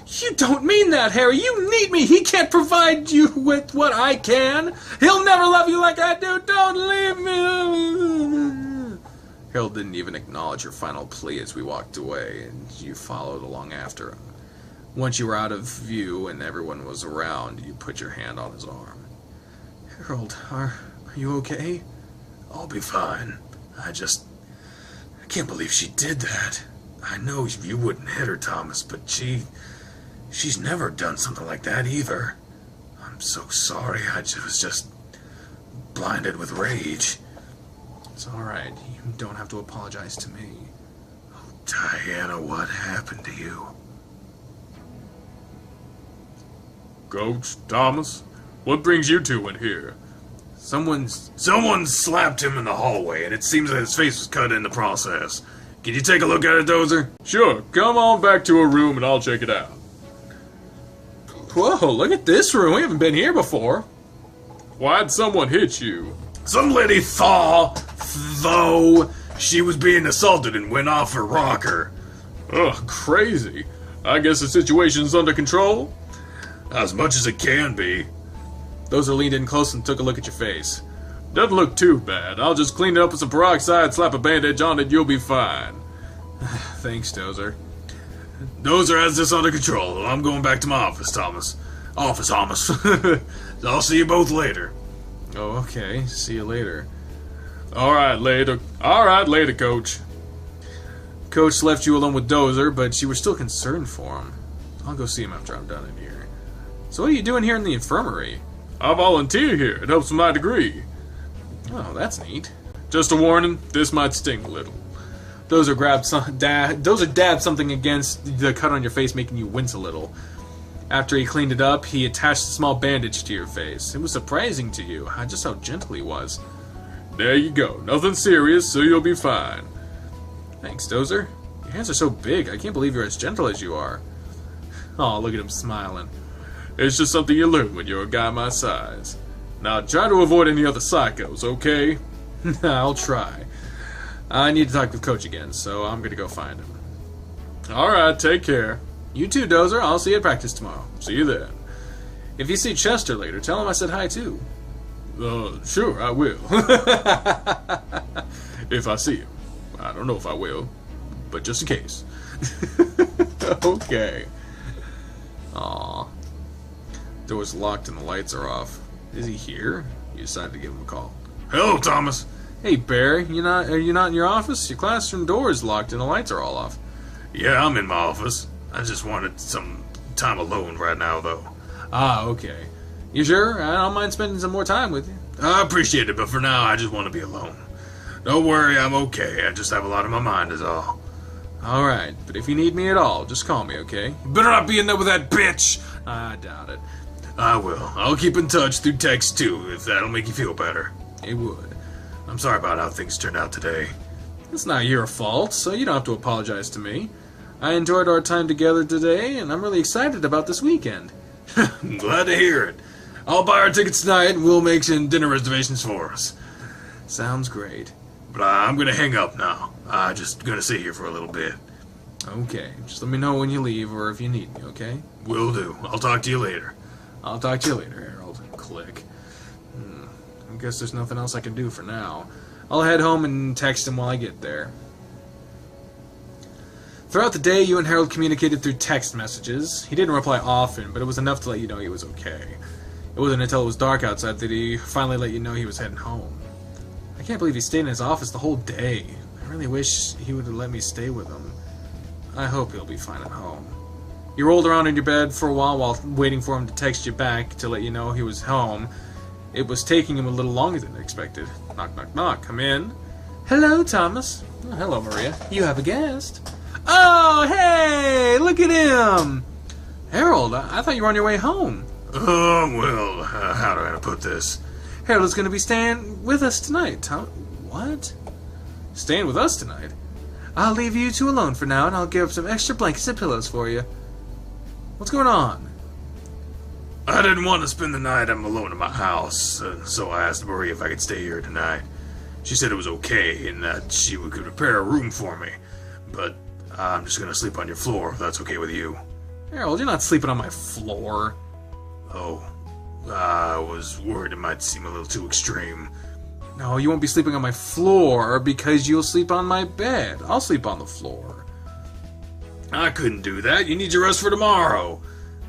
You don't mean that, Harry. You need me. He can't provide you with what I can. He'll never love you like I do. Don't leave me. Harold didn't even acknowledge your final plea as we walked away, and you followed along after him. Once you were out of view and everyone was around, you put your hand on his arm. Harold, are you okay? I'll be fine. I can't believe she did that. I know you wouldn't hit her, Thomas, but she's never done something like that either. I'm so sorry. I was just blinded with rage. It's alright. You don't have to apologize to me. Oh, Diana, what happened to you? Coach, Thomas, what brings you two in here? Someone slapped him in the hallway, and it seems that his face was cut in the process. Can you take a look at it, Dozer? Sure, come on back to a room and I'll check it out. Whoa, look at this room. We haven't been here before. Why'd someone hit you? Some lady though she was being assaulted and went off her rocker. Ugh, crazy. I guess the situation's under control? As much as it can be. Dozer leaned in close and took a look at your face. Doesn't look too bad. I'll just clean it up with some peroxide, slap a bandage on it, you'll be fine. Thanks, Dozer. Dozer has this under control. I'm going back to my office, Thomas. Thomas. I'll see you both later. Oh, okay. See you later. All right, later, Coach. Coach left you alone with Dozer, but you were still concerned for him. I'll go see him after I'm done in here. So what are you doing here in the infirmary? I volunteer here. It helps with my degree. Oh, that's neat. Just a warning, this might sting a little. Dozer dabbed something against the cut on your face, making you wince a little. After he cleaned it up, he attached a small bandage to your face. It was surprising to you just how gentle he was. There you go. Nothing serious, so you'll be fine. Thanks, Dozer. Your hands are so big, I can't believe you're as gentle as you are. Oh, look at him smiling. It's just something you learn when you're a guy my size. Now try to avoid any other psychos, okay? I'll try. I need to talk with Coach again, so I'm gonna go find him. Alright, take care. You too, Dozer. I'll see you at practice tomorrow. See you then. If you see Chester later, tell him I said hi too. Sure, I will. If I see him. I don't know if I will, but just in case. Okay. Aw. Door's locked and the lights are off. Is he here? You decided to give him a call. Hello, Thomas. Hey, Bear, are you not in your office? Your classroom door is locked and the lights are all off. Yeah, I'm in my office. I just wanted some time alone right now, though. Ah, okay. You sure? I don't mind spending some more time with you. I appreciate it, but for now, I just want to be alone. Don't worry, I'm okay. I just have a lot on my mind, is all. Alright, but if you need me at all, just call me, okay? You better not be in there with that bitch! I doubt it. I will. I'll keep in touch through text, too, if that'll make you feel better. It would. I'm sorry about how things turned out today. It's not your fault, so you don't have to apologize to me. I enjoyed our time together today, and I'm really excited about this weekend. I'm glad to hear it. I'll buy our tickets tonight, and we'll make some dinner reservations for us. Sounds great. But I'm gonna hang up now. I'm just gonna sit here for a little bit. Okay, just let me know when you leave or if you need me, okay? Will do. I'll talk to you later. I'll talk to you later, Harold. Click. I guess there's nothing else I can do for now. I'll head home and text him while I get there. Throughout the day, you and Harold communicated through text messages. He didn't reply often, but it was enough to let you know he was okay. It wasn't until it was dark outside that he finally let you know he was heading home. I can't believe he stayed in his office the whole day. I really wish he would have let me stay with him. I hope he'll be fine at home. You rolled around in your bed for a while waiting for him to text you back to let you know he was home. It was taking him a little longer than expected. Knock, knock, knock. Come in. Hello, Thomas. Oh, hello, Maria. You have a guest. Oh, hey! Look at him! Harold, I thought you were on your way home. Well, how do I put this? Harold's going to be staying with us tonight, Tom. What? Staying with us tonight? I'll leave you two alone for now, and I'll give up some extra blankets and pillows for you. What's going on? I didn't want to spend the night alone in my house, so I asked Maria if I could stay here tonight. She said it was okay, and that she could prepare a room for me. But I'm just going to sleep on your floor, if that's okay with you. Harold, you're not sleeping on my floor. Oh, I was worried it might seem a little too extreme. No, you won't be sleeping on my floor because you'll sleep on my bed. I'll sleep on the floor. I couldn't do that. You need your rest for tomorrow.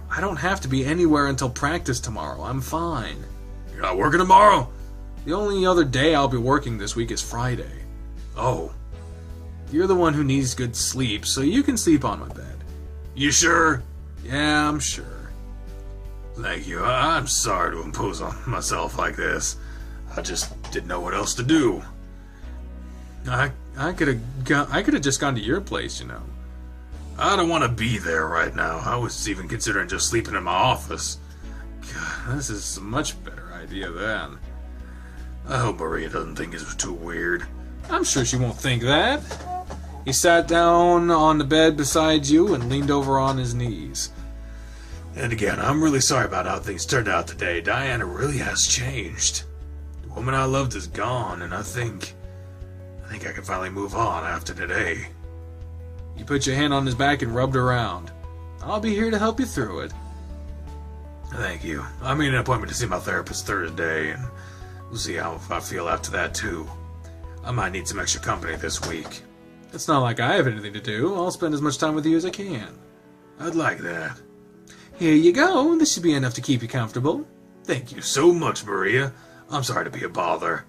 I don't have to be anywhere until practice tomorrow. I'm fine. You're not working tomorrow? The only other day I'll be working this week is Friday. Oh. You're the one who needs good sleep, so you can sleep on my bed. You sure? Yeah, I'm sure. Thank you. I'm sorry to impose on myself like this. I just didn't know what else to do. I could have just gone to your place, you know. I don't want to be there right now. I was even considering just sleeping in my office. God, this is a much better idea then. I hope Maria doesn't think this was too weird. I'm sure she won't think that. He sat down on the bed beside you and leaned over on his knees. And again, I'm really sorry about how things turned out today. Diana really has changed. The woman I loved is gone, and I think I can finally move on after today. You put your hand on his back and rubbed around. I'll be here to help you through it. Thank you. I made an appointment to see my therapist Thursday, and we'll see how I feel after that, too. I might need some extra company this week. It's not like I have anything to do. I'll spend as much time with you as I can. I'd like that. Here you go. This should be enough to keep you comfortable. Thank you so much, Maria. I'm sorry to be a bother.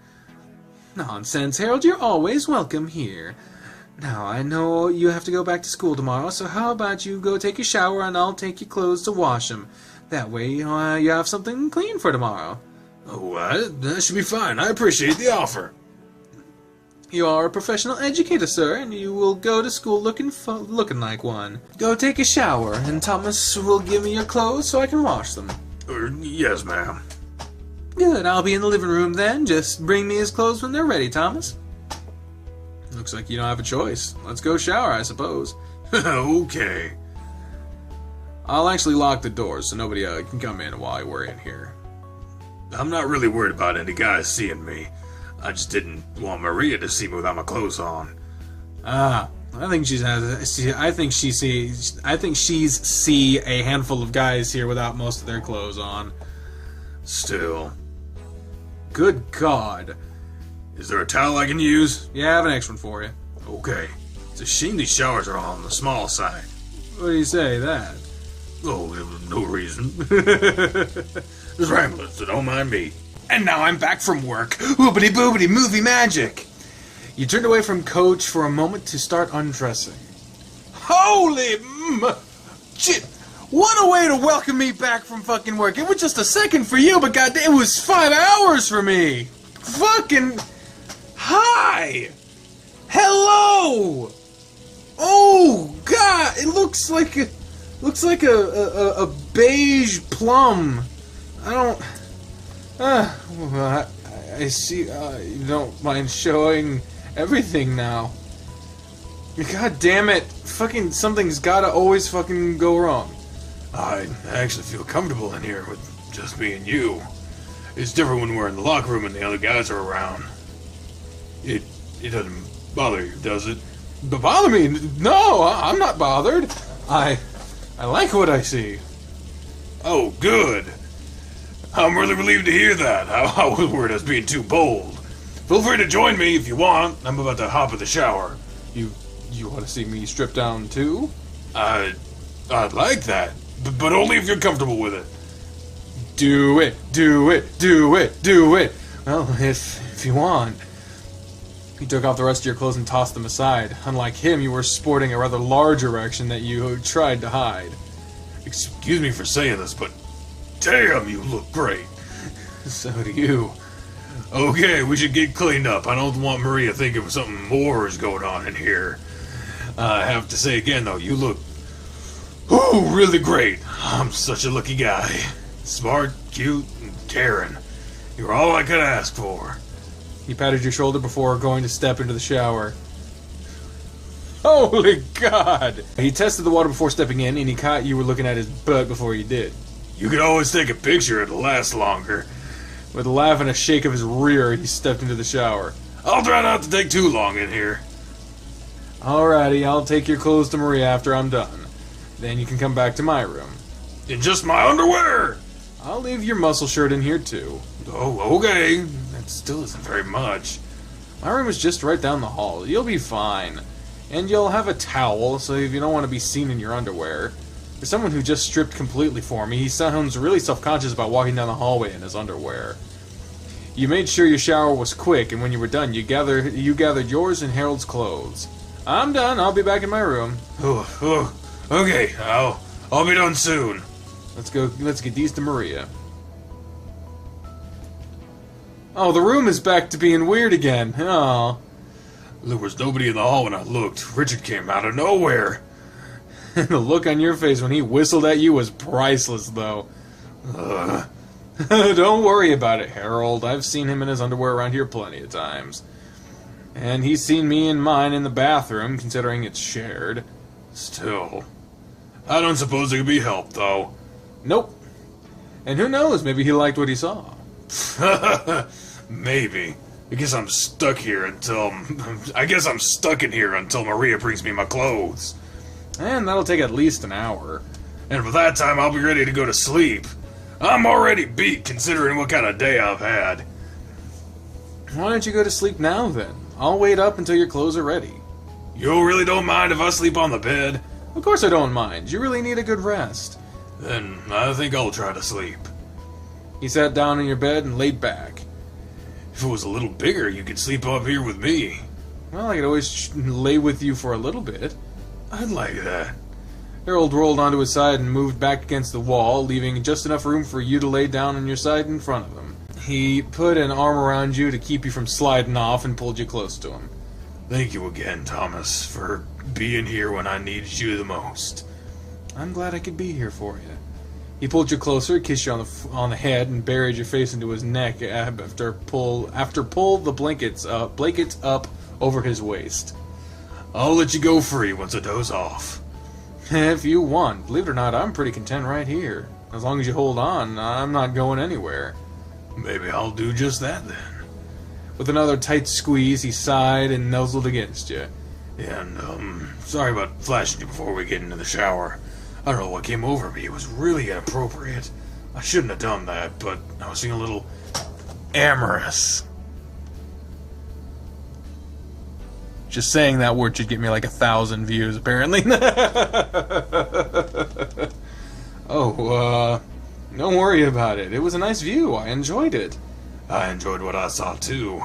Nonsense, Harold. You're always welcome here. Now, I know you have to go back to school tomorrow, so how about you go take a shower and I'll take your clothes to wash them. That way, you have something clean for tomorrow. Oh, that should be fine. I appreciate the offer. You are a professional educator, sir, and you will go to school looking like one. Go take a shower, and Thomas will give me your clothes so I can wash them. Yes, ma'am. Good, I'll be in the living room then. Just bring me his clothes when they're ready, Thomas. Looks like you don't have a choice. Let's go shower, I suppose. Okay. I'll actually lock the doors so nobody can come in while we're in here. I'm not really worried about any guys seeing me. I just didn't want Maria to see me without my clothes on. I think she's see a handful of guys here without most of their clothes on. Still. Good God. Is there a towel I can use? Yeah, I have an extra one for you. Okay. It's a shame these showers are all on the small side. What do you say that? Oh, there was no reason. Just rambling, so don't mind me. And now I'm back from work. Whoopity boopity movie magic. You turned away from Coach for a moment to start undressing. Holy shit! What a way to welcome me back from fucking work. It was just a second for you, but goddamn, it was 5 hours for me. Fucking hi. Hello. Oh God! It looks like a beige plum. I don't. I see. You don't mind showing everything now. God damn it! Fucking something's gotta always fucking go wrong. I actually feel comfortable in here with just me and you. It's different when we're in the locker room and the other guys are around. It doesn't bother you, does it? But bother me? No, I'm not bothered. I like what I see. Oh, good. I'm really relieved to hear that. I was worried I was being too bold. Feel free to join me if you want. I'm about to hop in the shower. You want to see me strip down too? I'd like that, but only if you're comfortable with it. Do it, do it, do it, do it. Well, if you want. He took off the rest of your clothes and tossed them aside. Unlike him, you were sporting a rather large erection that you tried to hide. Excuse me for saying this, but damn, you look great. So do you. Okay, we should get cleaned up. I don't want Maria thinking something more is going on in here. I have to say again, though, you look really great. I'm such a lucky guy. Smart, cute, and caring. You're all I could ask for. He patted your shoulder before going to step into the shower. Holy God! He tested the water before stepping in, and he caught you were looking at his butt before you did. You could always take a picture, it'll last longer. With a laugh and a shake of his rear, he stepped into the shower. I'll try not to take too long in here. Alrighty, I'll take your clothes to Maria after I'm done. Then you can come back to my room. In just my underwear! I'll leave your muscle shirt in here too. Oh, okay. That still isn't very much. My room is just right down the hall. You'll be fine. And you'll have a towel, so if you don't want to be seen in your underwear. For someone who just stripped completely for me, he sounds really self-conscious about walking down the hallway in his underwear. You made sure your shower was quick, and when you were done, you gathered yours and Harold's clothes. I'm done. I'll be back in my room. Okay, I'll be done soon. Let's get these to Maria. Oh, the room is back to being weird again. Oh. There was nobody in the hall when I looked. Richard came out of nowhere. The look on your face when he whistled at you was priceless, though. Don't worry about it, Harold. I've seen him in his underwear around here plenty of times. And he's seen me in mine in the bathroom, considering it's shared. Still, I don't suppose it could be helped, though. Nope. And who knows, maybe he liked what he saw. Maybe. I guess I'm stuck in here until Maria brings me my clothes. And that'll take at least an hour. And by that time, I'll be ready to go to sleep. I'm already beat, considering what kind of day I've had. Why don't you go to sleep now, then? I'll wait up until your clothes are ready. You really don't mind if I sleep on the bed? Of course I don't mind. You really need a good rest. Then I think I'll try to sleep. He sat down in your bed and laid back. If it was a little bigger, you could sleep up here with me. Well, I could always lay with you for a little bit. I'd like that. Harold rolled onto his side and moved back against the wall, leaving just enough room for you to lay down on your side in front of him. He put an arm around you to keep you from sliding off and pulled you close to him. Thank you again, Thomas, for being here when I needed you the most. I'm glad I could be here for you. He pulled you closer, kissed you on the head, and buried your face into his neck after pull the blankets up over his waist. I'll let you go free once I doze off. If you want. Believe it or not, I'm pretty content right here. As long as you hold on, I'm not going anywhere. Maybe I'll do just that then. With another tight squeeze, he sighed and nuzzled against you. And, sorry about flashing you before we get into the shower. I don't know what came over me. It was really inappropriate. I shouldn't have done that, but I was feeling a little amorous. Just saying that word should get me like 1,000 views, apparently. Don't worry about it. It was a nice view. I enjoyed it. I enjoyed what I saw, too.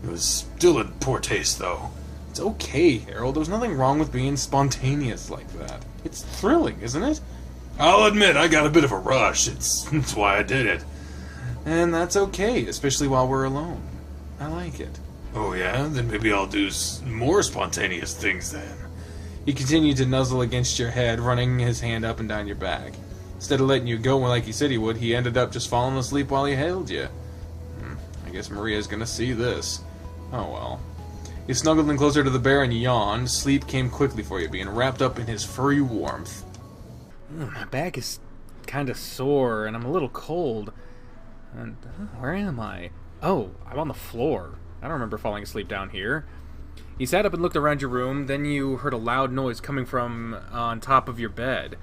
It was still in poor taste, though. It's okay, Harold. There's nothing wrong with being spontaneous like that. It's thrilling, isn't it? I'll admit I got a bit of a rush. That's why I did it. And that's okay, especially while we're alone. I like it. Oh yeah? Then maybe I'll do more spontaneous things then. He continued to nuzzle against your head, running his hand up and down your back. Instead of letting you go like he said he would, he ended up just falling asleep while he held you. I guess Maria's gonna see this. Oh well. He snuggled in closer to the bear and yawned. Sleep came quickly for you, being wrapped up in his furry warmth. My back is kind of sore, and I'm a little cold. And where am I? Oh, I'm on the floor. I don't remember falling asleep down here. You sat up and looked around your room, then you heard a loud noise coming from on top of your bed.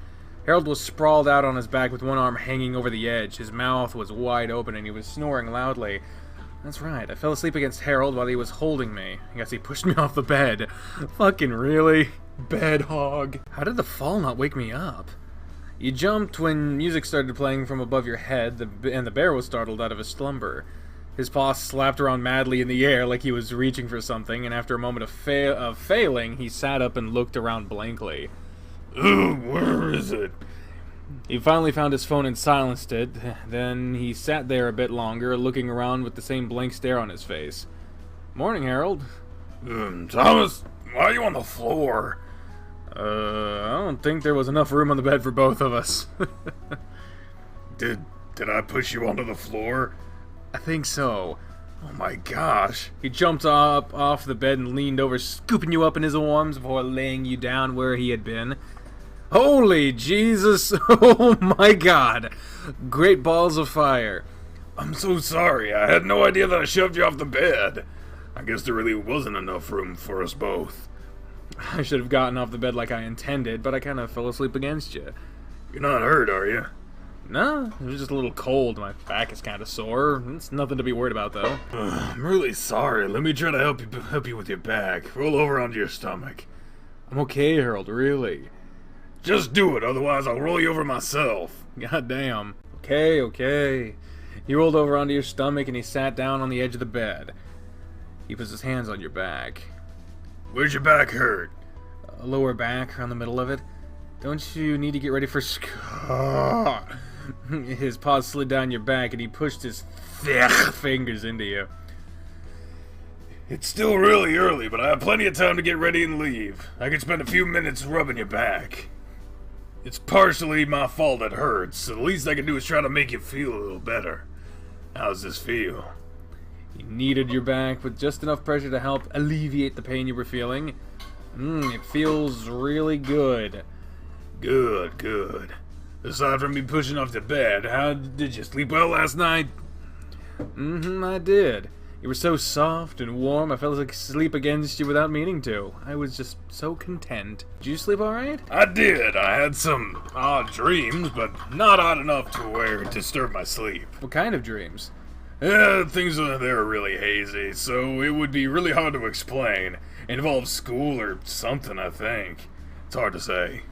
Harold was sprawled out on his back with one arm hanging over the edge. His mouth was wide open and he was snoring loudly. That's right, I fell asleep against Harold while he was holding me. I guess he pushed me off the bed. Fucking really? Bed hog. How did the fall not wake me up? You jumped when music started playing from above your head, and the bear was startled out of his slumber. His paws slapped around madly in the air like he was reaching for something, and after a moment of failing, he sat up and looked around blankly. Ooh, where is it? He finally found his phone and silenced it. Then he sat there a bit longer, looking around with the same blank stare on his face. Morning, Harold. Thomas, why are you on the floor? I don't think there was enough room on the bed for both of us. Did I push you onto the floor? I think so. Oh my gosh. He jumped up off the bed and leaned over, scooping you up in his arms before laying you down where he had been. Holy Jesus! Oh my God! Great balls of fire. I'm so sorry. I had no idea that I shoved you off the bed. I guess there really wasn't enough room for us both. I should have gotten off the bed like I intended, but I kind of fell asleep against you. You're not hurt, are you? No, it was just a little cold. My back is kind of sore. It's nothing to be worried about, though. I'm really sorry. Let me try to help you with your back. Roll over onto your stomach. I'm okay, Harold, really. Just do it, otherwise I'll roll you over myself. God damn. Okay. He rolled over onto your stomach and he sat down on the edge of the bed. He puts his hands on your back. Where's your back hurt? Lower back, around the middle of it. Don't you need to get ready for His paws slid down your back and he pushed his thick fingers into you. It's still really early, but I have plenty of time to get ready and leave. I can spend a few minutes rubbing your back. It's partially my fault it hurts, so the least I can do is try to make you feel a little better. How's this feel? He kneaded your back with just enough pressure to help alleviate the pain you were feeling. It feels really good. Good. Aside from me pushing off the bed, how did you sleep well last night? I did. You were so soft and warm, I fell asleep against you without meaning to. I was just so content. Did you sleep alright? I did. I had some odd dreams, but not odd enough to where it disturbed my sleep. What kind of dreams? Things they were really hazy, so it would be really hard to explain. It involves school or something, I think. It's hard to say.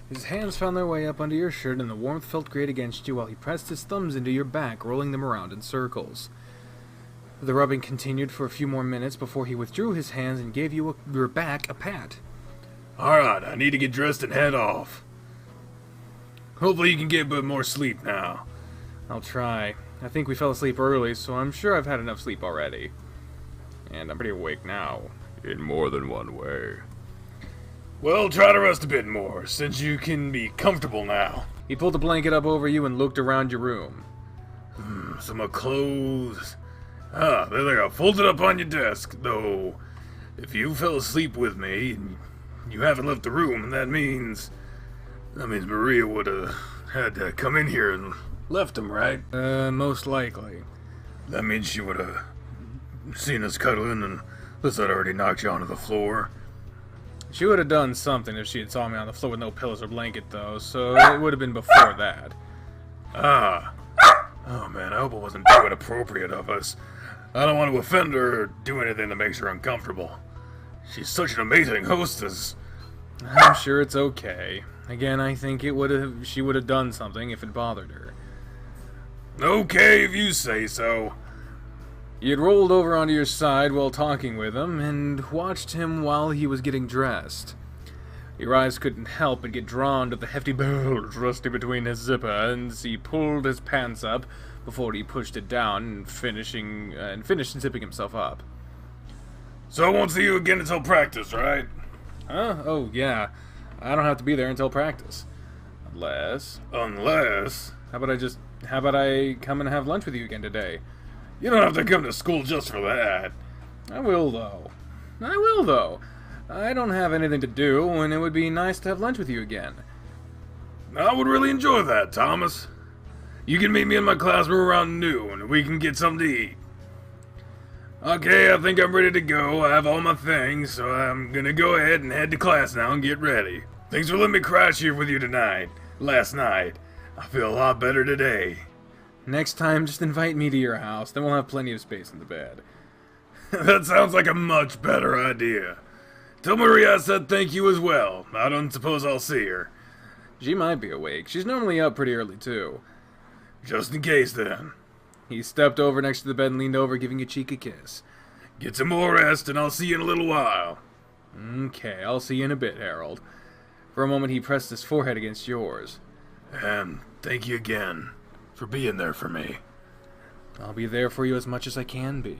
His hands found their way up under your shirt, and the warmth felt great against you while he pressed his thumbs into your back, rolling them around in circles. The rubbing continued for a few more minutes before he withdrew his hands and gave your back a pat. Alright, I need to get dressed and head off. Hopefully you can get a bit more sleep now. I'll try. I think we fell asleep early, so I'm sure I've had enough sleep already. And I'm pretty awake now. In more than one way. Well, try to rest a bit more, since you can be comfortable now. He pulled the blanket up over you and looked around your room. Some of clothes. There they are, folded up on your desk, though. If you fell asleep with me, and you haven't left the room, that means Maria would have had to come in here and left them, right? Most likely. That means she would have seen us cuddling, and Liz had already knocked you onto the floor. She would have done something if she had saw me on the floor with no pillows or blanket, though, so it would have been before that. Oh man, I hope it wasn't too inappropriate of us. I don't want to offend her or do anything that makes her uncomfortable. She's such an amazing hostess. I'm sure it's okay. Again, I think she would have done something if it bothered her. Okay, if you say so. You had rolled over onto your side while talking with him, and watched him while he was getting dressed. Your eyes couldn't help but get drawn to the hefty bulge rusting between his zipper, and he pulled his pants up before he pushed it down and finished zipping himself up. So I won't see you again until practice, right? Huh? Oh, yeah. I don't have to be there until practice. Unless... Unless... How about I come and have lunch with you again today? You don't have to come to school just for that. I will, though. I don't have anything to do, and it would be nice to have lunch with you again. I would really enjoy that, Thomas. You can meet me in my classroom around noon, and we can get something to eat. Okay, I think I'm ready to go. I have all my things, so I'm gonna go ahead and head to class now and get ready. Thanks for letting me crash here with you last night. I feel a lot better today. Next time, just invite me to your house, then we'll have plenty of space in the bed. That sounds like a much better idea. Tell Maria I said thank you as well. I don't suppose I'll see her. She might be awake. She's normally up pretty early, too. Just in case, then. He stepped over next to the bed and leaned over, giving your cheek a kiss. Get some more rest, and I'll see you in a little while. Okay, I'll see you in a bit, Harold. For a moment, he pressed his forehead against yours. And thank you again for being there for me. I'll be there for you as much as I can be.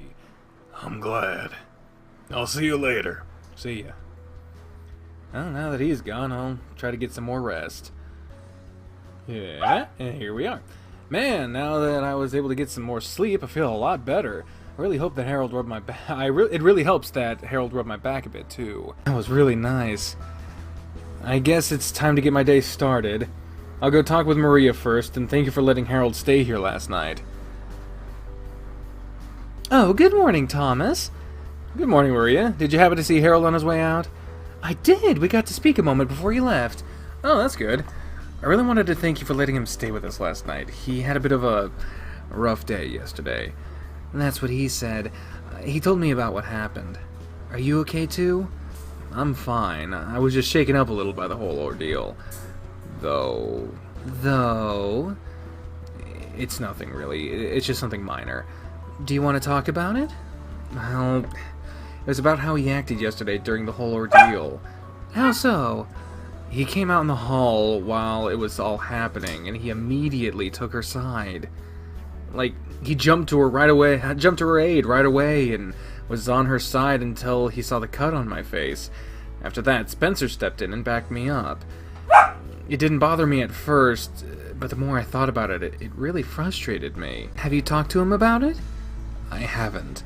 I'm glad. I'll see you later. See ya. Well, now that he's gone, I'll try to get some more rest. Yeah, and here we are. Man, now that I was able to get some more sleep, I feel a lot better. I really hope that Harold rubbed my back. It really helps that Harold rubbed my back a bit, too. That was really nice. I guess it's time to get my day started. I'll go talk with Maria first, and thank you for letting Harold stay here last night. Oh, good morning, Thomas. Good morning, Maria. Did you happen to see Harold on his way out? I did. We got to speak a moment before you left. Oh, that's good. I really wanted to thank you for letting him stay with us last night. He had a bit of a rough day yesterday. That's what he said. He told me about what happened. Are you okay, too? I'm fine. I was just shaken up a little by the whole ordeal. Though... It's nothing, really. It's just something minor. Do you want to talk about it? Well, it was about how he acted yesterday during the whole ordeal. How so? He came out in the hall while it was all happening, and he immediately took her side. Like, he jumped to her aid right away, and was on her side until he saw the cut on my face. After that, Spencer stepped in and backed me up. It didn't bother me at first, but the more I thought about it, it really frustrated me. Have you talked to him about it? I haven't.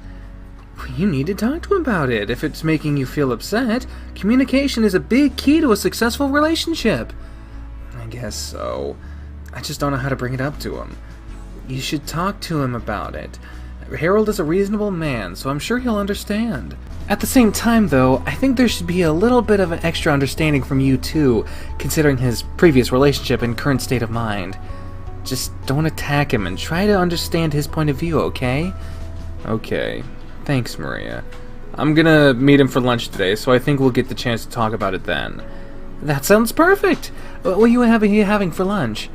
You need to talk to him about it. If it's making you feel upset, communication is a big key to a successful relationship. I guess so. I just don't know how to bring it up to him. You should talk to him about it. Harold is a reasonable man, so I'm sure he'll understand. At the same time, though, I think there should be a little bit of an extra understanding from you, too, considering his previous relationship and current state of mind. Just don't attack him and try to understand his point of view, okay? Okay. Thanks, Maria. I'm gonna meet him for lunch today, so I think we'll get the chance to talk about it then. That sounds perfect! What are you having for lunch?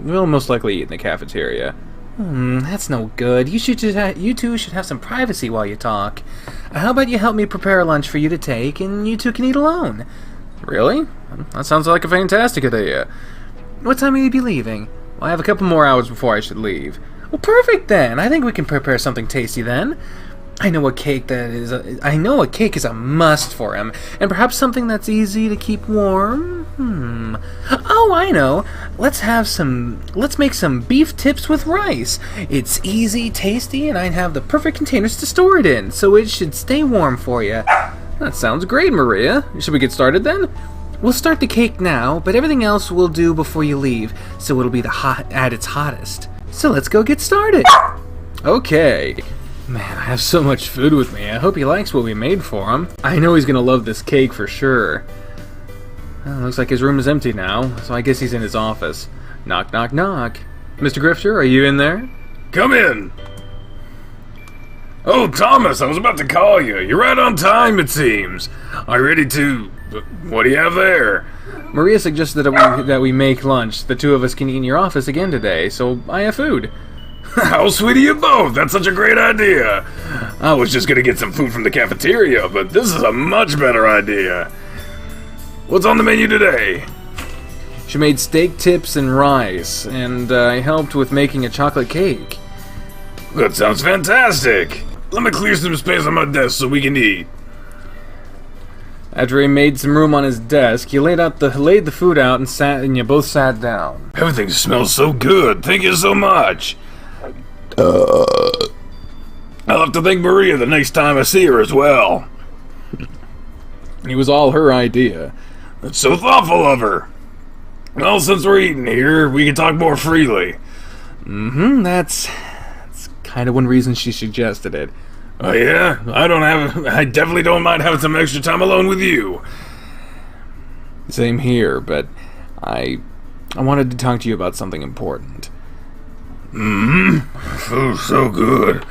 We'll most likely eat in the cafeteria. That's no good. You two should have some privacy while you talk. How about you help me prepare lunch for you to take, and you two can eat alone? Really? That sounds like a fantastic idea. What time will you be leaving? Well, I have a couple more hours before I should leave. Well, perfect then. I think we can prepare something tasty then. I know a cake is a must for him, and perhaps something that's easy to keep warm. Oh, I know. Let's make some beef tips with rice. It's easy, tasty, and I have the perfect containers to store it in, so it should stay warm for you. That sounds great, Maria. Should we get started then? We'll start the cake now, but everything else we'll do before you leave, so it'll be at its hottest. So let's go get started. Okay. Man, I have so much food with me. I hope he likes what we made for him. I know he's gonna love this cake for sure. Well, looks like his room is empty now, so I guess he's in his office. Knock, knock, knock. Mr. Grifter, are you in there? Come in. Oh, Thomas, I was about to call you. You're right on time, it seems. Are you ready to... What do you have there? Maria suggested that we make lunch. The two of us can eat in your office again today, so I have food. How sweet of you both. That's such a great idea. I was just gonna get some food from the cafeteria, but this is a much better idea. What's on the menu today? She made steak tips and rice, and I helped with making a chocolate cake. That sounds fantastic. Let me clear some space on my desk so we can eat. After he made some room on his desk, he laid the food out and you both sat down. Everything smells so good. Thank you so much. I'll have to thank Maria the next time I see her as well. It was all her idea. That's so thoughtful of her. Well, since we're eating here, we can talk more freely. That's kind of one reason she suggested it. Oh yeah? I definitely don't mind having some extra time alone with you. Same here, but I wanted to talk to you about something important. Oh, so good.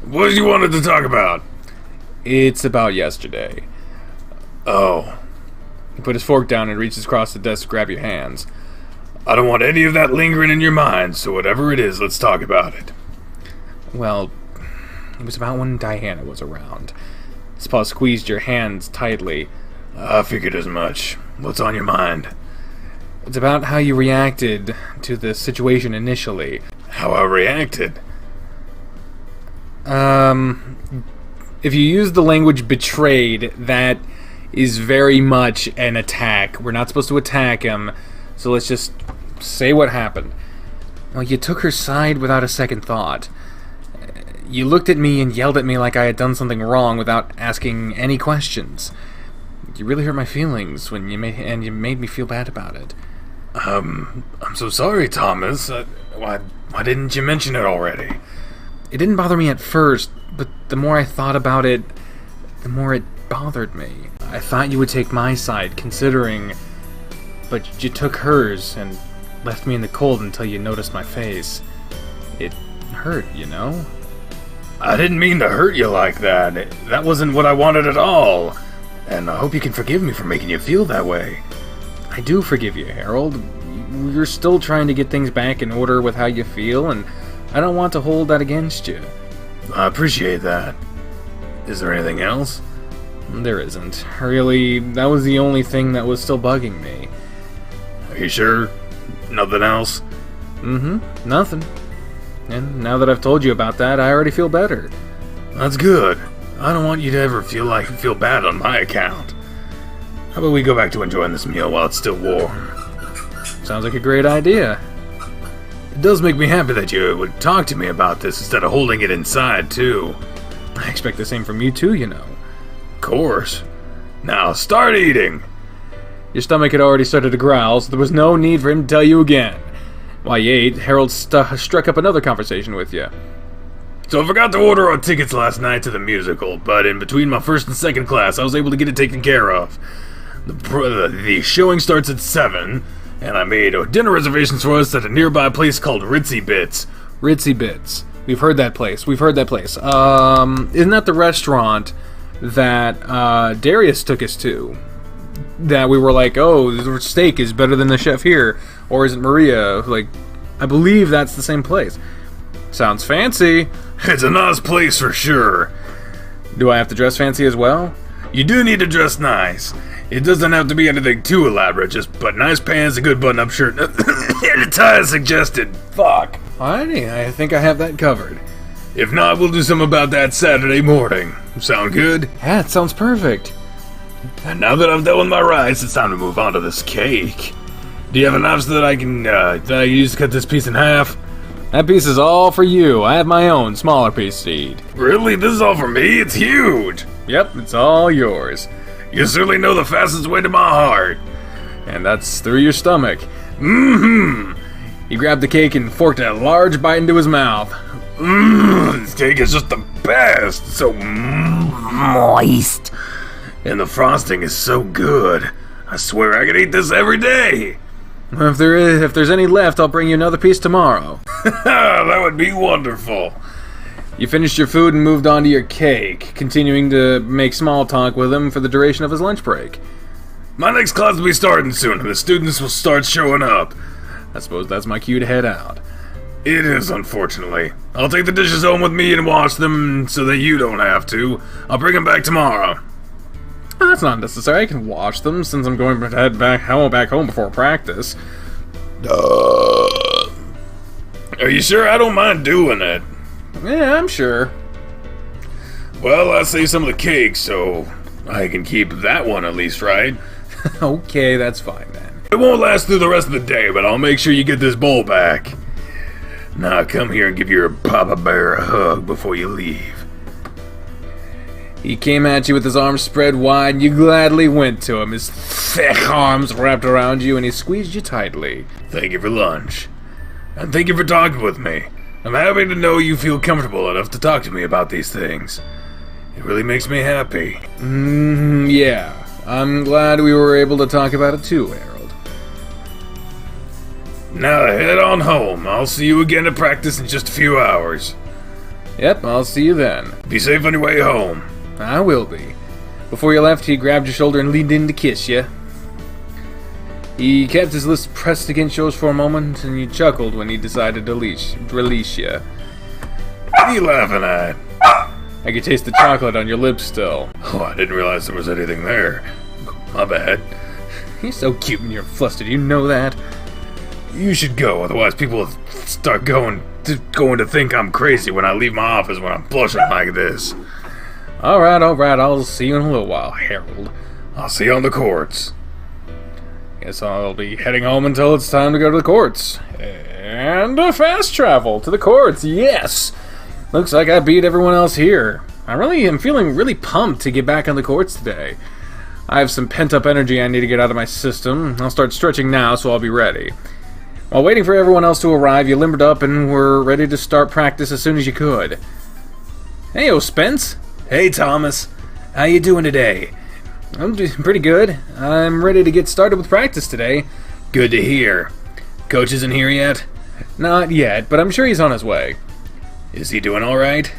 What did you wanted to talk about? It's about yesterday. Oh. He put his fork down and reaches across the desk to grab your hands. I don't want any of that lingering in your mind, so whatever it is, let's talk about it. Well, it was about when Diana was around. His paw squeezed your hands tightly. I figured as much. What's on your mind? It's about how you reacted to the situation initially. How I reacted? If you use the language betrayed, that is very much an attack. We're not supposed to attack him, so let's just say what happened. Well, you took her side without a second thought. You looked at me and yelled at me like I had done something wrong without asking any questions. You really hurt my feelings when you made me feel bad about it. I'm so sorry, Thomas. Why didn't you mention it already? It didn't bother me at first, but the more I thought about it, the more it bothered me. I thought you would take my side, but you took hers and left me in the cold until you noticed my face. It hurt, you know? I didn't mean to hurt you like that. That wasn't what I wanted at all. And I hope you can forgive me for making you feel that way. I do forgive you, Harold. You're still trying to get things back in order with how you feel, and I don't want to hold that against you. I appreciate that. Is there anything else? There isn't. Really, that was the only thing that was still bugging me. Are you sure? Nothing else? Nothing. And now that I've told you about that, I already feel better. That's good. I don't want you to ever feel bad on my account. How about we go back to enjoying this meal while it's still warm? Sounds like a great idea. It does make me happy that you would talk to me about this instead of holding it inside, too. I expect the same from you too, you know. Of course. Now, start eating! Your stomach had already started to growl, so there was no need for him to tell you again. While you ate, Harold struck up another conversation with you. So I forgot to order our tickets last night to the musical, but in between my first and second class, I was able to get it taken care of. The showing starts at 7, and I made dinner reservations for us at a nearby place called Ritzy Bits. Ritzy Bits. We've heard that place. Isn't that the restaurant that Darius took us to? That we were like, oh, the steak is better than the chef here. Or is it Maria? Like, I believe that's the same place. Sounds fancy. It's a nice place for sure. Do I have to dress fancy as well? You do need to dress nice. It doesn't have to be anything too elaborate, but nice pants, a good button-up shirt, and a tie as suggested. Fuck. Alrighty, I think I have that covered. If not, we'll do something about that Saturday morning. Sound good? Yeah, it sounds perfect. And now that I've done with my rice, it's time to move on to this cake. Do you have a knife so that I can use to cut this piece in half? That piece is all for you. I have my own smaller piece to eat. Really? This is all for me? It's huge. Yep, it's all yours. You certainly know the fastest way to my heart. And that's through your stomach. Mm-hmm. He grabbed the cake and forked a large bite into his mouth. This cake is just the best. It's so moist. And the frosting is so good. I swear I could eat this every day. If there's any left, I'll bring you another piece tomorrow. That would be wonderful. You finished your food and moved on to your cake, continuing to make small talk with him for the duration of his lunch break. My next class will be starting soon, and the students will start showing up. I suppose that's my cue to head out. It is, unfortunately. I'll take the dishes home with me and wash them so that you don't have to. I'll bring them back tomorrow. Oh, that's not necessary. I can wash them since I'm going to head back home before practice. Are you sure? I don't mind doing it. Yeah, I'm sure. Well, I saved some of the cake, so I can keep that one at least, right? Okay, that's fine then. It won't last through the rest of the day, but I'll make sure you get this bowl back. Now come here and give your Papa Bear a hug before you leave. He came at you with his arms spread wide, and you gladly went to him, his thick arms wrapped around you, and he squeezed you tightly. Thank you for lunch. And thank you for talking with me. I'm happy to know you feel comfortable enough to talk to me about these things. It really makes me happy. Yeah. I'm glad we were able to talk about it too, Harold. Now head on home. I'll see you again at practice in just a few hours. Yep, I'll see you then. Be safe on your way home. I will be. Before you left, he grabbed your shoulder and leaned in to kiss you. He kept his lips pressed against yours for a moment, and you chuckled when he decided to release you. What are you laughing at? I could taste the chocolate on your lips still. Oh, I didn't realize there was anything there. My bad. You're so cute when you're flustered, you know that? You should go, otherwise people will start going to think I'm crazy when I leave my office when I'm blushing like this. Alright, I'll see you in a little while, Harold. I'll see you on the courts. Guess I'll be heading home until it's time to go to the courts. And fast travel to the courts, yes! Looks like I beat everyone else here. I really am feeling really pumped to get back on the courts today. I have some pent-up energy I need to get out of my system. I'll start stretching now, so I'll be ready. While waiting for everyone else to arrive, you limbered up and were ready to start practice as soon as you could. Hey-o, Spence! Hey, Thomas. How you doing today? I'm doing pretty good. I'm ready to get started with practice today. Good to hear. Coach isn't here yet? Not yet, but I'm sure he's on his way. Is he doing alright?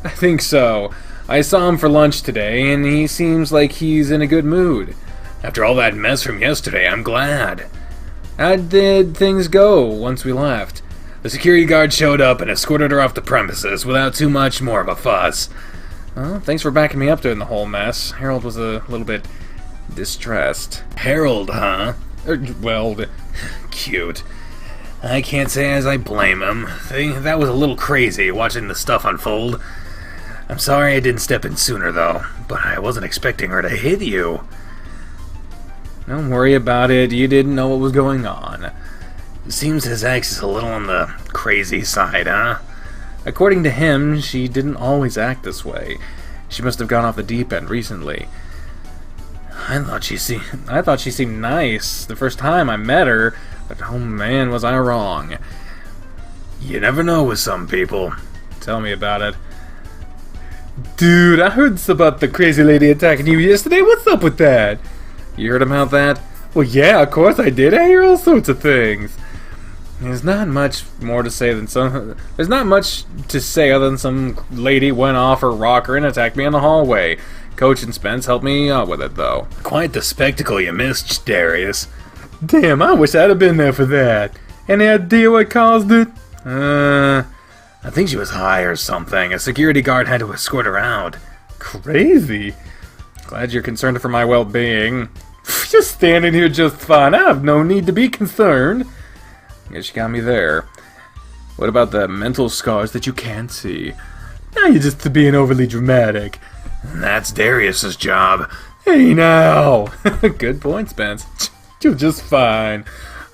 I think so. I saw him for lunch today, and he seems like he's in a good mood. After all that mess from yesterday, I'm glad. How did things go once we left? The security guard showed up and escorted her off the premises without too much more of a fuss. Well, thanks for backing me up during the whole mess. Harold was a little bit distressed. Harold, huh? Well, cute. I can't say as I blame him. That was a little crazy, watching the stuff unfold. I'm sorry I didn't step in sooner, though. But I wasn't expecting her to hit you. Don't worry about it. You didn't know what was going on. Seems his ex is a little on the crazy side, huh? According to him, she didn't always act this way. She must have gone off the deep end recently. I thought she seemed nice the first time I met her, but oh man, was I wrong. You never know with some people. Tell me about it. Dude, I heard about the crazy lady attacking you yesterday. What's up with that? You heard about that? Well, yeah, of course I did. I hear all sorts of things. There's not much to say other than some lady went off her rocker and attacked me in the hallway. Coach and Spence helped me out with it, though. Quite the spectacle you missed, Darius. Damn, I wish I'd have been there for that. Any idea what caused it? I I think she was high or something. A security guard had to escort her out. Crazy. Glad you're concerned for my well-being. Just standing here just fine. I have no need to be concerned. Guess you got me there. What about the mental scars that you can't see? Now you're just being overly dramatic. That's Darius's job. Hey now! Good point, Spence. You're just fine.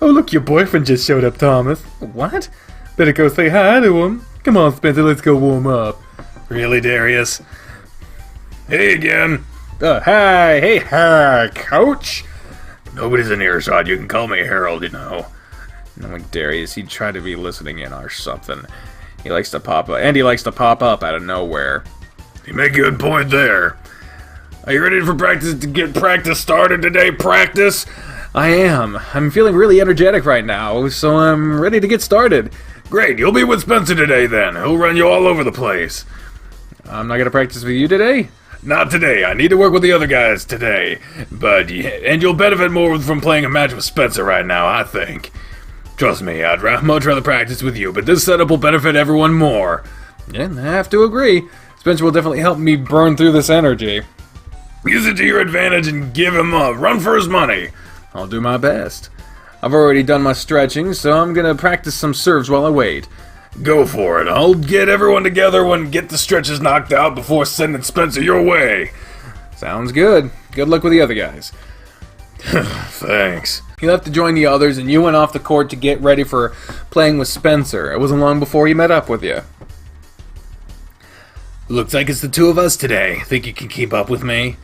Oh look, your boyfriend just showed up, Thomas. What? Better go say hi to him. Come on, Spencer, let's go warm up. Really, Darius? Hey again. Hi, hey, hi, Coach. Nobody's in earshot. You can call me Harold, you know. Like Darius, he'd try to be listening in or something. He likes to pop up, and he likes to pop up out of nowhere. You make a good point there. Are you ready for practice to get practice started today, practice? I am. I'm feeling really energetic right now, so I'm ready to get started. Great, you'll be with Spencer today then. He'll run you all over the place. I'm not going to practice with you today? Not today. I need to work with the other guys today. But and you'll benefit more from playing a match with Spencer right now, I think. Trust me, I'd much rather practice with you, but this setup will benefit everyone more. Yeah, I have to agree. Spencer will definitely help me burn through this energy. Use it to your advantage and give him a run for his money. I'll do my best. I've already done my stretching, so I'm gonna practice some serves while I wait. Go for it. I'll get everyone together and get the stretches knocked out before sending Spencer your way. Sounds good. Good luck with the other guys. Thanks. He left to join the others, and you went off the court to get ready for playing with Spencer. It wasn't long before he met up with you. Looks like it's the two of us today. Think you can keep up with me?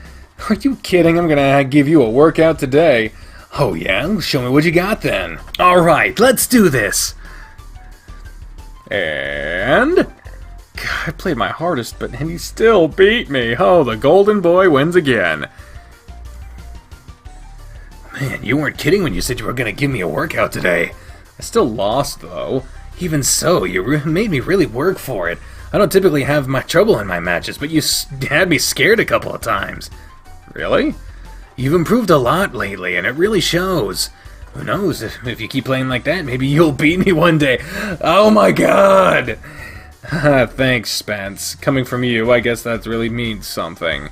Are you kidding? I'm gonna give you a workout today. Oh yeah? Show me what you got then. Alright, let's do this. And... God, I played my hardest, but he still beat me. Oh, the golden boy wins again. Man, you weren't kidding when you said you were going to give me a workout today. I still lost, though. Even so, you made me really work for it. I don't typically have much trouble in my matches, but you had me scared a couple of times. Really? You've improved a lot lately, and it really shows. Who knows, if you keep playing like that, maybe you'll beat me one day. Oh my god! Thanks, Spence. Coming from you, I guess that really means something.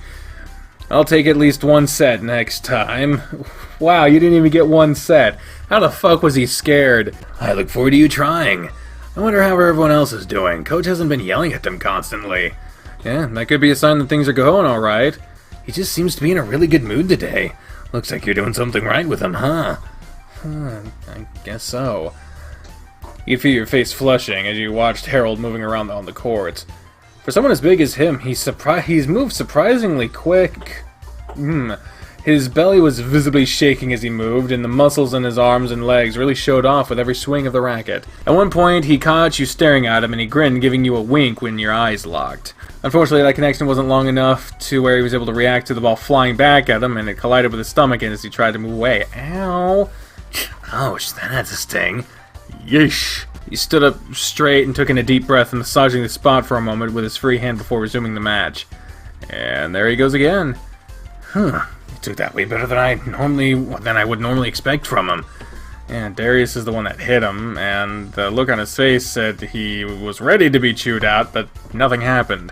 I'll take at least one set next time. Wow, you didn't even get one set. How the fuck was he scared? I look forward to you trying. I wonder how everyone else is doing. Coach hasn't been yelling at them constantly. Yeah, that could be a sign that things are going alright. He just seems to be in a really good mood today. Looks like you're doing something right with him, huh? I guess so. You feel your face flushing as you watched Harold moving around on the court. For someone as big as him, he's moved surprisingly quick. His belly was visibly shaking as he moved, and the muscles in his arms and legs really showed off with every swing of the racket. At one point, he caught you staring at him, and he grinned, giving you a wink when your eyes locked. Unfortunately, that connection wasn't long enough to where he was able to react to the ball flying back at him, and it collided with his stomach as he tried to move away. Ow! Ouch, that had to sting. Yeesh. He stood up straight and took in a deep breath, massaging the spot for a moment with his free hand before resuming the match. And there he goes again. He took that way better than I would normally expect from him. And Darius is the one that hit him, and the look on his face said he was ready to be chewed out, but nothing happened.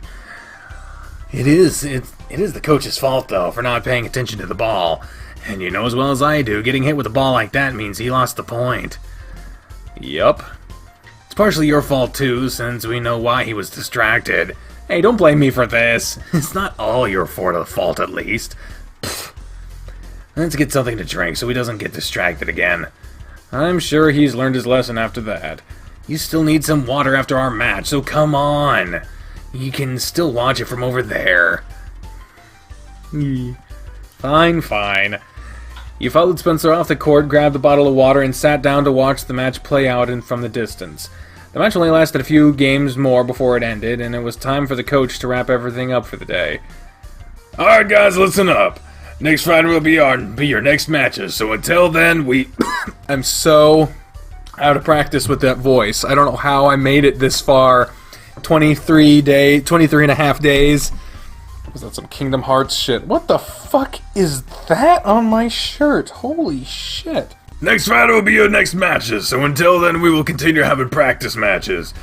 It is the coach's fault, though, for not paying attention to the ball. And you know as well as I do, getting hit with a ball like that means he lost the point. Yup. It's partially your fault, too, since we know why he was distracted. Hey, don't blame me for this. It's not all your fault, at least. Pfft. Let's get something to drink so he doesn't get distracted again. I'm sure he's learned his lesson after that. You still need some water after our match, so come on. You can still watch it from over there. Fine, fine. You followed Spencer off the court, grabbed the bottle of water, and sat down to watch the match play out from the distance. The match only lasted a few games more before it ended, and it was time for the coach to wrap everything up for the day. Alright guys, listen up. Next Friday will be your next matches, so until then, I'm so out of practice with that voice. I don't know how I made it this far. 23 and a half days. Was that some Kingdom Hearts shit? What the fuck is that on my shirt? Holy shit. Next Friday will be your next matches, so until then we will continue having practice matches.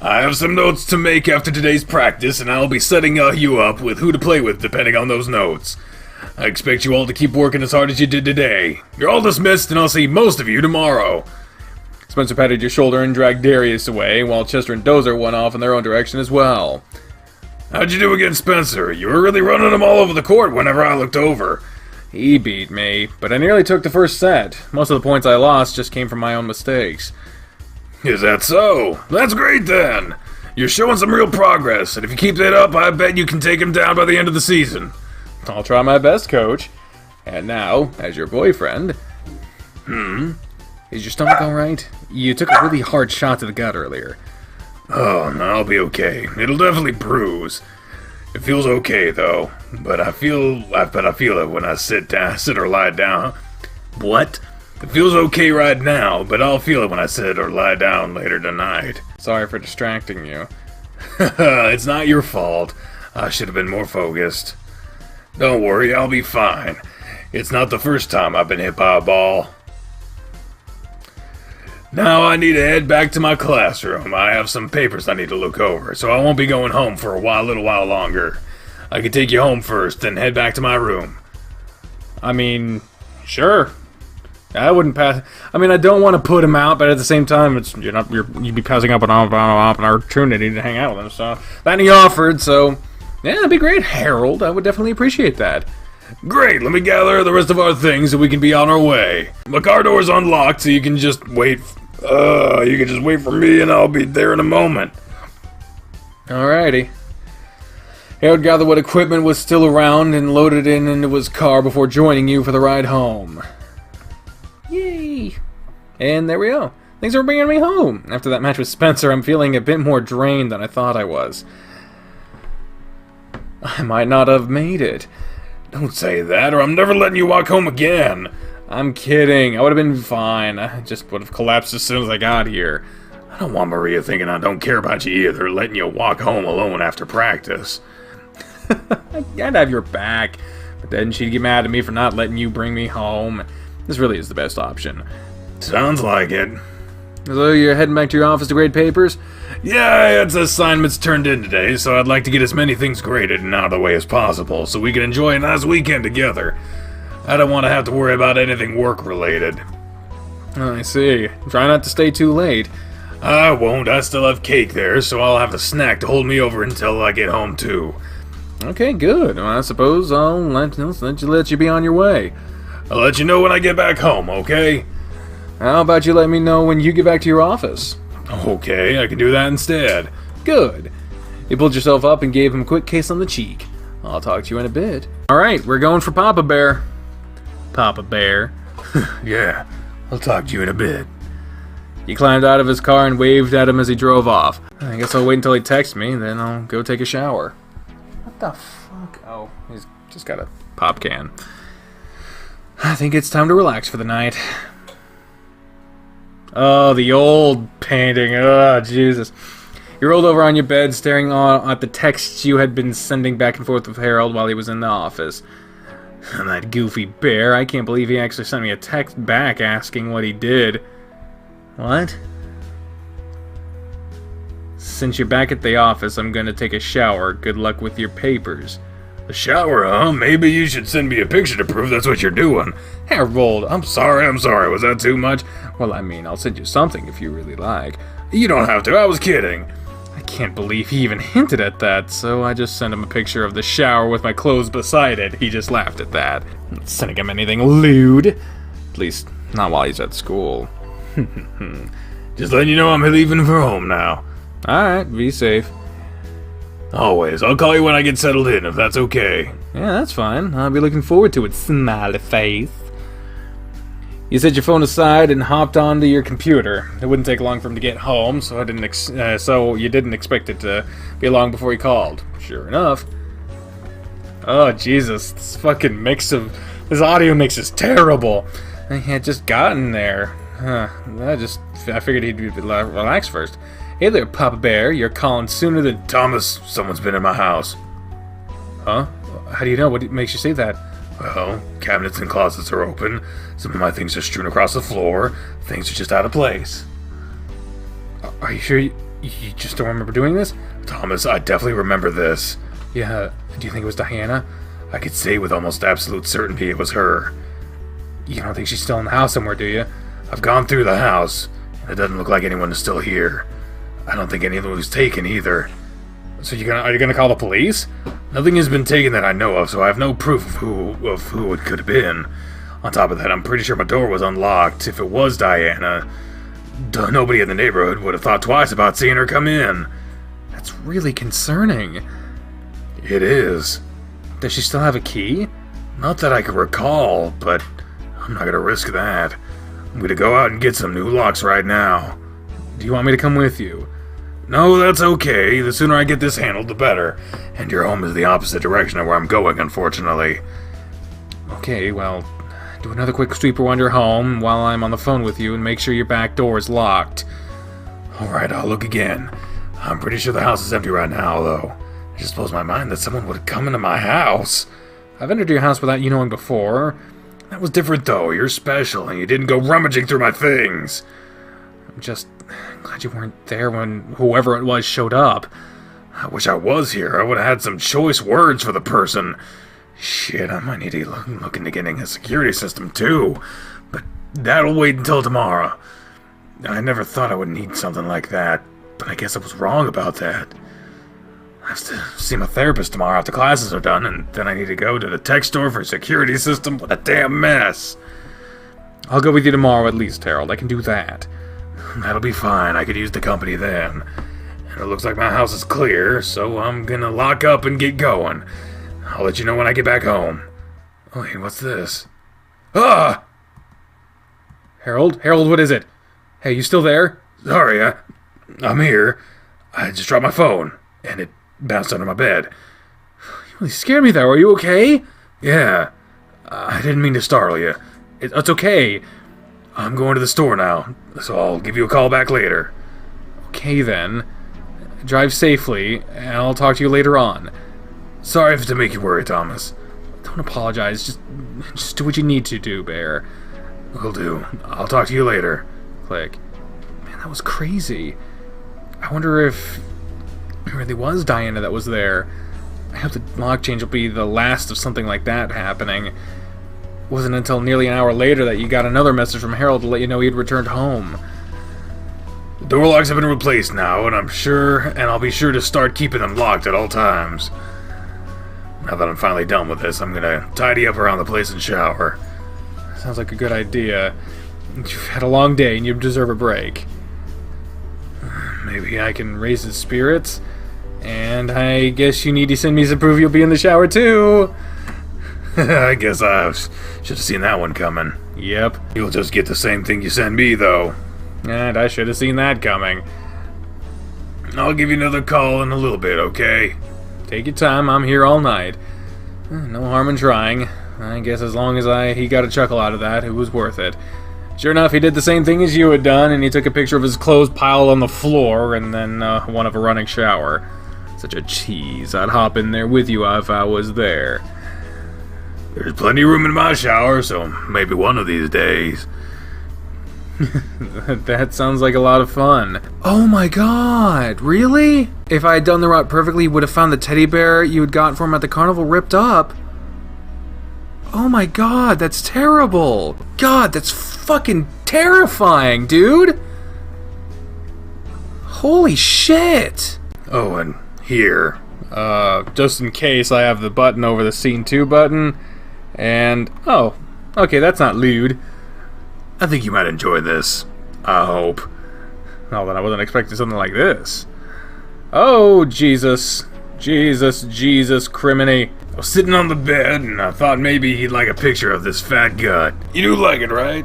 I have some notes to make after today's practice, and I'll be setting you up with who to play with depending on those notes. I expect you all to keep working as hard as you did today. You're all dismissed, and I'll see most of you tomorrow. Spencer patted your shoulder and dragged Darius away, while Chester and Dozer went off in their own direction as well. How'd you do against Spencer? You were really running him all over the court whenever I looked over. He beat me, but I nearly took the first set. Most of the points I lost just came from my own mistakes. Is that so? That's great then. You're showing some real progress, and if you keep that up, I bet you can take him down by the end of the season. I'll try my best, Coach. And now, as your boyfriend... Is your stomach alright? You took a really hard shot to the gut earlier. Oh, no, I'll be okay. It'll definitely bruise. It feels okay though, but I feel it when I sit or lie down. What? It feels okay right now, but I'll feel it when I sit or lie down later tonight. Sorry for distracting you. It's not your fault. I should have been more focused. Don't worry, I'll be fine. It's not the first time I've been hit by a ball. Now I need to head back to my classroom. I have some papers I need to look over, so I won't be going home for a little while longer. I could take you home first, then head back to my room. I mean, sure. I wouldn't pass. I mean, I don't want to put him out, but at the same time, you'd be passing up an opportunity to hang out with him. So that he offered. So yeah, that'd be great, Harold. I would definitely appreciate that. Great. Let me gather the rest of our things so we can be on our way. My car door's unlocked, so you can just wait. You can just wait for me, and I'll be there in a moment. Alrighty. Harold gathered what equipment was still around and loaded it into his car before joining you for the ride home. Yay! And there we go. Thanks for bringing me home. After that match with Spencer, I'm feeling a bit more drained than I thought I was. I might not have made it. Don't say that, or I'm never letting you walk home again. I'm kidding. I would have been fine. I just would have collapsed as soon as I got here. I don't want Maria thinking I don't care about you either, letting you walk home alone after practice. I'd have your back, but then she'd get mad at me for not letting you bring me home. This really is the best option. Sounds like it. So you're heading back to your office to grade papers? Yeah, I had some assignments turned in today, so I'd like to get as many things graded and out of the way as possible, so we can enjoy a nice weekend together. I don't want to have to worry about anything work-related. I see. Try not to stay too late. I won't. I still have cake there, so I'll have a snack to hold me over until I get home, too. Okay, good. Well, I suppose I'll let you be on your way. I'll let you know when I get back home, okay? How about you let me know when you get back to your office? Okay, I can do that instead. Good. You pulled yourself up and gave him a quick kiss on the cheek. I'll talk to you in a bit. Alright, we're going for Papa Bear. Papa Bear. Yeah, I'll talk to you in a bit. He climbed out of his car and waved at him as he drove off. I guess I'll wait until he texts me, then I'll go take a shower. What the fuck? Oh, he's just got a pop can. I think it's time to relax for the night. Oh, the old painting. Oh, Jesus. You rolled over on your bed, staring at the texts you had been sending back and forth with Harold while he was in the office. And that goofy bear, I can't believe he actually sent me a text back asking what he did. What? Since you're back at the office, I'm gonna take a shower. Good luck with your papers. A shower, huh? Maybe you should send me a picture to prove that's what you're doing. Harold, I'm sorry. Was that too much? well, I mean, I'll send you something if you really like. You don't have to. I was kidding. I can't believe he even hinted at that, so I just sent him a picture of the shower with my clothes beside it. He just laughed at that. I'm not sending him anything lewd. At least, not while he's at school. Just letting you know I'm leaving for home now. Alright, be safe. Always. I'll call you when I get settled in, if that's okay. Yeah, that's fine. I'll be looking forward to it, smiley face. You set your phone aside and hopped onto your computer. It wouldn't take long for him to get home, so you didn't expect it to be long before he called. Sure enough. Oh, Jesus. This audio mix is terrible. I had just gotten there. I figured he'd be relaxed first. Hey there, Papa Bear. You're calling sooner than... Thomas, someone's been in my house. Huh? How do you know? What makes you say that? Well, cabinets and closets are open. Some of my things are strewn across the floor. Things are just out of place. Are you sure You just don't remember doing this? Thomas, I definitely remember this. Yeah, do you think it was Diana? I could say with almost absolute certainty it was her. You don't think she's still in the house somewhere, do you? I've gone through the house, and it doesn't look like anyone is still here. I don't think anyone was taken either. So are you gonna call the police? Nothing has been taken that I know of, so I have no proof of who it could have been. On top of that, I'm pretty sure my door was unlocked. If it was Diana, nobody in the neighborhood would have thought twice about seeing her come in. That's really concerning. It is. Does she still have a key? Not that I can recall, but I'm not gonna risk that. I'm gonna go out and get some new locks right now. Do you want me to come with you? No, that's okay. The sooner I get this handled, the better. And your home is the opposite direction of where I'm going, unfortunately. Okay, well, do another quick sweep around your home while I'm on the phone with you and make sure your back door is locked. Alright, I'll look again. I'm pretty sure the house is empty right now, though. It just blows my mind that someone would come into my house. I've entered your house without you knowing before. That was different, though. You're special, and you didn't go rummaging through my things. I'm just glad you weren't there when whoever it was showed up. I wish I was here. I would have had some choice words for the person. Shit, I might need to look into getting a security system, too. But that'll wait until tomorrow. I never thought I would need something like that, but I guess I was wrong about that. I have to see my therapist tomorrow after classes are done, and then I need to go to the tech store for a security system. What a damn mess. I'll go with you tomorrow at least, Harold. I can do that. That'll be fine. I could use the company then. And it looks like my house is clear, so I'm gonna lock up and get going. I'll let you know when I get back home. Wait, what's this? Ah! Harold? Harold, what is it? Hey, you still there? Sorry, I'm here. I just dropped my phone, and it bounced under my bed. You really scared me there. Are you okay? Yeah. I didn't mean to startle you. It's okay. I'm going to the store now, so I'll give you a call back later. Okay, then. Drive safely, and I'll talk to you later on. Sorry to make you worry, Thomas. Don't apologize. Just do what you need to do, Bear. Will do. I'll talk to you later. Click. Man, that was crazy. I wonder if it really was Diana that was there. I hope the lock change will be the last of something like that happening. It wasn't until nearly an hour later that you got another message from Harold to let you know he had returned home. The door locks have been replaced now, and I'll be sure to start keeping them locked at all times. Now that I'm finally done with this, I'm gonna tidy up around the place and shower. Sounds like a good idea. You've had a long day and you deserve a break. Maybe I can raise his spirits? And I guess you need to send me some proof you'll be in the shower too! I guess I should have seen that one coming. Yep. You'll just get the same thing you send me, though. And I should have seen that coming. I'll give you another call in a little bit, okay? Take your time, I'm here all night. No harm in trying. I guess as long as he got a chuckle out of that, it was worth it. Sure enough, he did the same thing as you had done, and he took a picture of his clothes piled on the floor, and then one of a running shower. Such a cheese. I'd hop in there with you if I was there. There's plenty of room in my shower, so maybe one of these days. That sounds like a lot of fun. Oh my god, really? If I had done the route perfectly, you would have found the teddy bear you had got for him at the carnival ripped up. Oh my god, that's terrible. God, that's fucking terrifying, dude. Holy shit. Oh, and here. Just in case, I have the button over the Scene 2 button. And, oh, okay, that's not lewd. I think you might enjoy this. I hope. Oh, then I wasn't expecting something like this. Oh, Jesus. Jesus, criminy. I was sitting on the bed, and I thought maybe he'd like a picture of this fat gut. You do like it, right?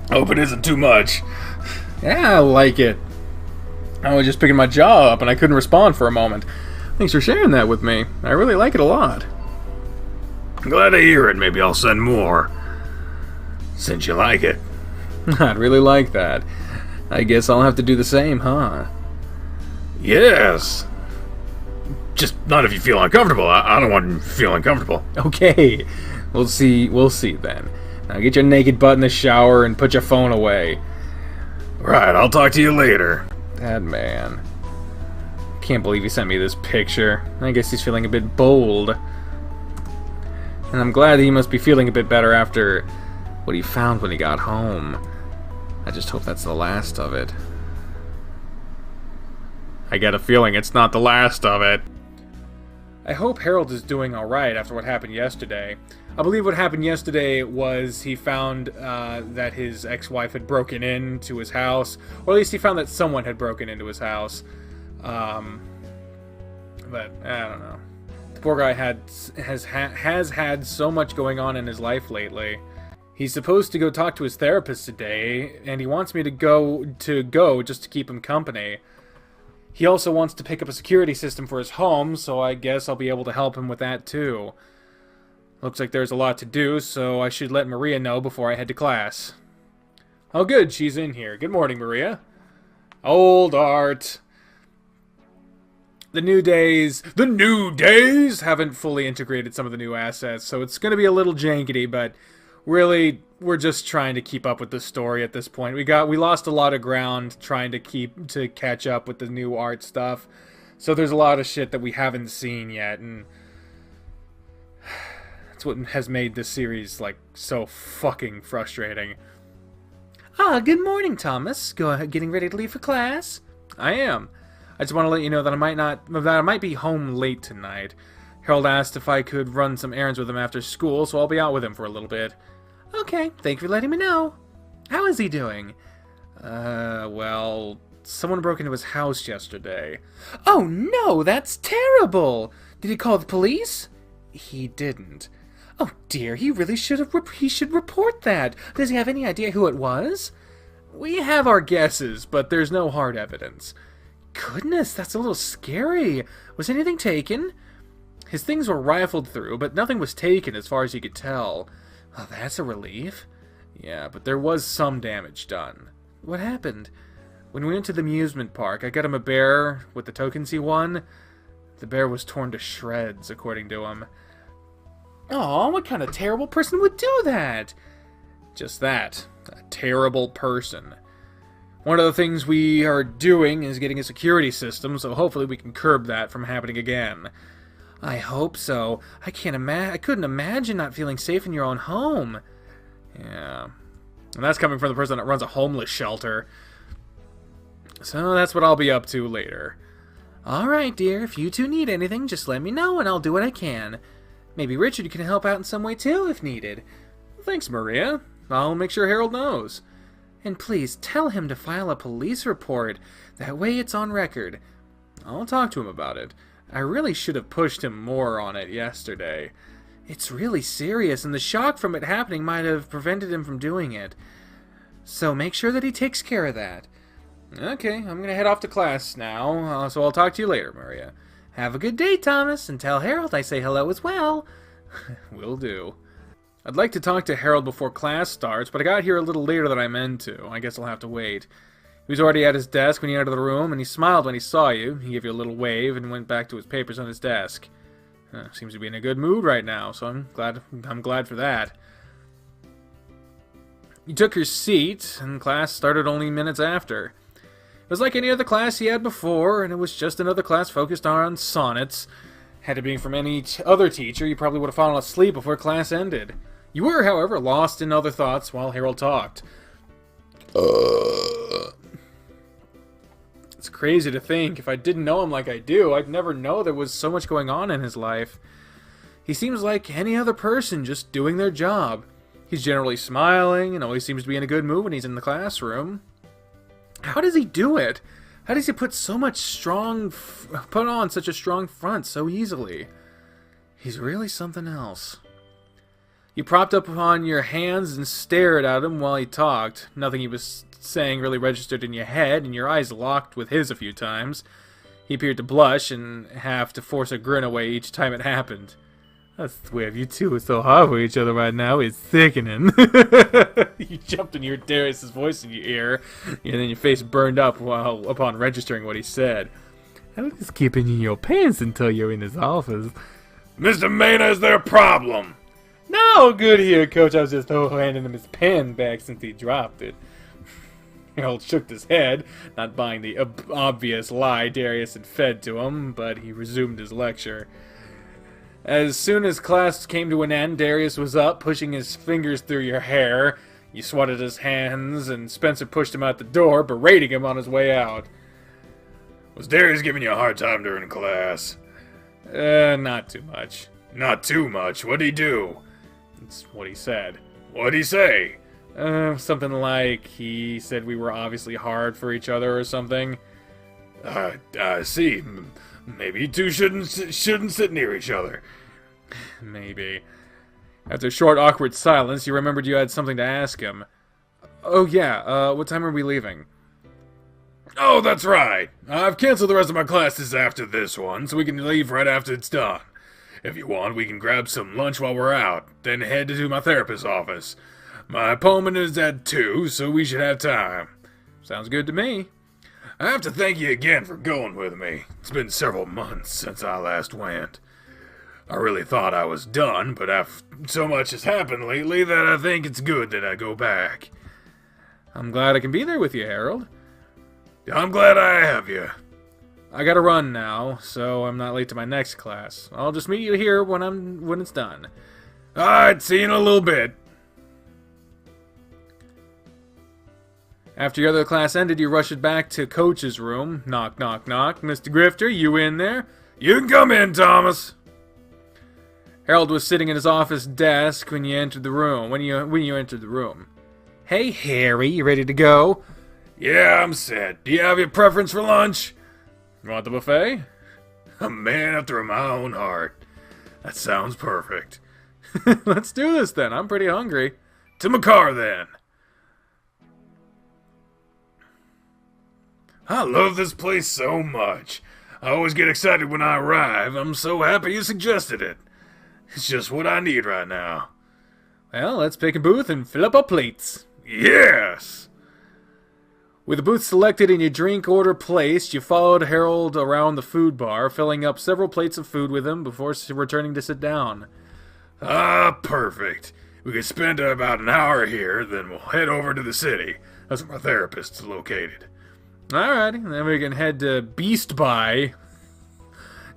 Hope it isn't too much. Yeah, I like it. I was just picking my jaw up, and I couldn't respond for a moment. Thanks for sharing that with me. I really like it a lot. I'm glad to hear it. Maybe I'll send more. Since you like it. I'd really like that. I guess I'll have to do the same, huh? Yes. Just not if you feel uncomfortable. I don't want you to feel uncomfortable. Okay. We'll see then. Now get your naked butt in the shower and put your phone away. Right, I'll talk to you later. That man. Can't believe he sent me this picture. I guess he's feeling a bit bold. And I'm glad that he must be feeling a bit better after what he found when he got home. I just hope that's the last of it. I get a feeling it's not the last of it. I hope Harold is doing alright after what happened yesterday. I believe what happened yesterday was he found that his ex-wife had broken into his house, or at least he found that someone had broken into his house. But I don't know. The poor guy has had so much going on in his life lately. He's supposed to go talk to his therapist today, and he wants me to go just to keep him company. He also wants to pick up a security system for his home, so I guess I'll be able to help him with that too. Looks like there's a lot to do, so I should let Maria know before I head to class. Oh good, she's in here. Good morning, Maria. Old Art. The new days haven't fully integrated some of the new assets, so it's going to be a little jankety, but really, we're just trying to keep up with the story at this point. We lost a lot of ground trying to catch up with the new art stuff. So there's a lot of shit that we haven't seen yet, and that's what has made this series like so fucking frustrating. Good morning, Thomas. Getting ready to leave for class? I am. I just want to let you know that I might be home late tonight. Harold asked if I could run some errands with him after school, so I'll be out with him for a little bit. Okay, thank you for letting me know. How is he doing? Well, someone broke into his house yesterday. Oh no, that's terrible! Did he call the police? He didn't. Oh dear, he really should report that. Does he have any idea who it was? We have our guesses, but there's no hard evidence. Goodness, that's a little scary. Was anything taken? His things were rifled through, but nothing was taken as far as he could tell. Oh, that's a relief. Yeah, but there was some damage done. What happened? When we went to the amusement park, I got him a bear with the tokens he won. The bear was torn to shreds, according to him. Aw, what kind of terrible person would do that? Just that. A terrible person. One of the things we are doing is getting a security system, so hopefully we can curb that from happening again. I hope so. I couldn't imagine not feeling safe in your own home. Yeah. And that's coming from the person that runs a homeless shelter. So that's what I'll be up to later. Alright, dear. If you two need anything, just let me know and I'll do what I can. Maybe Richard can help out in some way too, if needed. Thanks, Maria. I'll make sure Harold knows. And please tell him to file a police report. That way it's on record. I'll talk to him about it. I really should have pushed him more on it yesterday. It's really serious, and the shock from it happening might have prevented him from doing it. So make sure that he takes care of that. Okay, I'm going to head off to class now, so I'll talk to you later, Maria. Have a good day, Thomas, and tell Harold I say hello as well. Will do. I'd like to talk to Harold before class starts, but I got here a little later than I meant to. I guess I'll have to wait. He was already at his desk when you entered the room, and he smiled when he saw you. He gave you a little wave and went back to his papers on his desk. Seems to be in a good mood right now, so I'm glad for that. You took your seat, and class started only minutes after. It was like any other class he had before, and it was just another class focused on sonnets. Had it been from any other teacher, you probably would have fallen asleep before class ended. You were, however, lost in other thoughts while Harold talked. It's crazy to think. If I didn't know him like I do, I'd never know there was so much going on in his life. He seems like any other person, just doing their job. He's generally smiling and always seems to be in a good mood when he's in the classroom. How does he do it? How does he put on such a strong front so easily? He's really something else. You propped up on your hands and stared at him while he talked. Nothing he was saying really registered in your head, and your eyes locked with his a few times. He appeared to blush and have to force a grin away each time it happened. I swear, if you two are so hard for each other right now, it's sickening. You jumped in your Darius's voice in your ear, and then your face burned up upon registering what he said. I was just keeping in your pants until you're in his office. Mr. Mena, is there a problem? No, good here, Coach. I was just handing him his pen back since he dropped it. Harold shook his head, not buying the obvious lie Darius had fed to him, but he resumed his lecture. As soon as class came to an end, Darius was up, pushing his fingers through your hair. You swatted his hands, and Spencer pushed him out the door, berating him on his way out. Was Darius giving you a hard time during class? Not too much. Not too much. What'd he do? That's what he said. What'd he say? Something like he said we were obviously hard for each other or something. I see. Maybe you two shouldn't sit near each other. Maybe. After a short, awkward silence, you remembered you had something to ask him. Oh yeah, what time are we leaving? Oh, that's right. I've canceled the rest of my classes after this one, so we can leave right after it's done. If you want, we can grab some lunch while we're out, then head to my therapist's office. My appointment is at 2, so we should have time. Sounds good to me. I have to thank you again for going with me. It's been several months since I last went. I really thought I was done, but so much has happened lately that I think it's good that I go back. I'm glad I can be there with you, Harold. I'm glad I have you. I gotta run now, so I'm not late to my next class. I'll just meet you here when it's done. Alright, see you in a little bit. After your other class ended, you rushed back to Coach's room. Knock, knock, knock. Mr. Grifter, you in there? You can come in, Thomas. Harold was sitting at his office desk when you entered the room. When you entered the room. Hey, Harry, you ready to go? Yeah, I'm set. Do you have your preference for lunch? You want the buffet? A man after my own heart. That sounds perfect. Let's do this then. I'm pretty hungry. To my car then. I love this place so much. I always get excited when I arrive. I'm so happy you suggested it. It's just what I need right now. Well, let's pick a booth and fill up our plates. Yes! With the booth selected and your drink order placed, you followed Harold around the food bar, filling up several plates of food with him before returning to sit down. Ah, perfect. We could spend about an hour here, then we'll head over to the city. That's where my therapist is located. Alrighty, then we can head to Beast Buy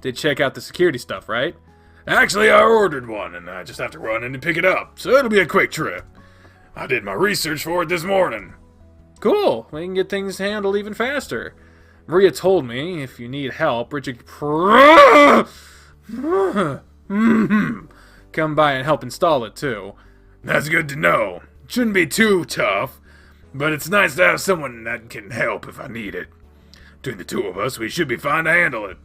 to check out the security stuff, right? Actually, I ordered one, and I just have to run in and pick it up, so it'll be a quick trip. I did my research for it this morning. Cool, we can get things handled even faster. Maria told me if you need help, Richard come by and help install it too. That's good to know. Shouldn't be too tough, but it's nice to have someone that can help if I need it. Between the two of us, we should be fine to handle it.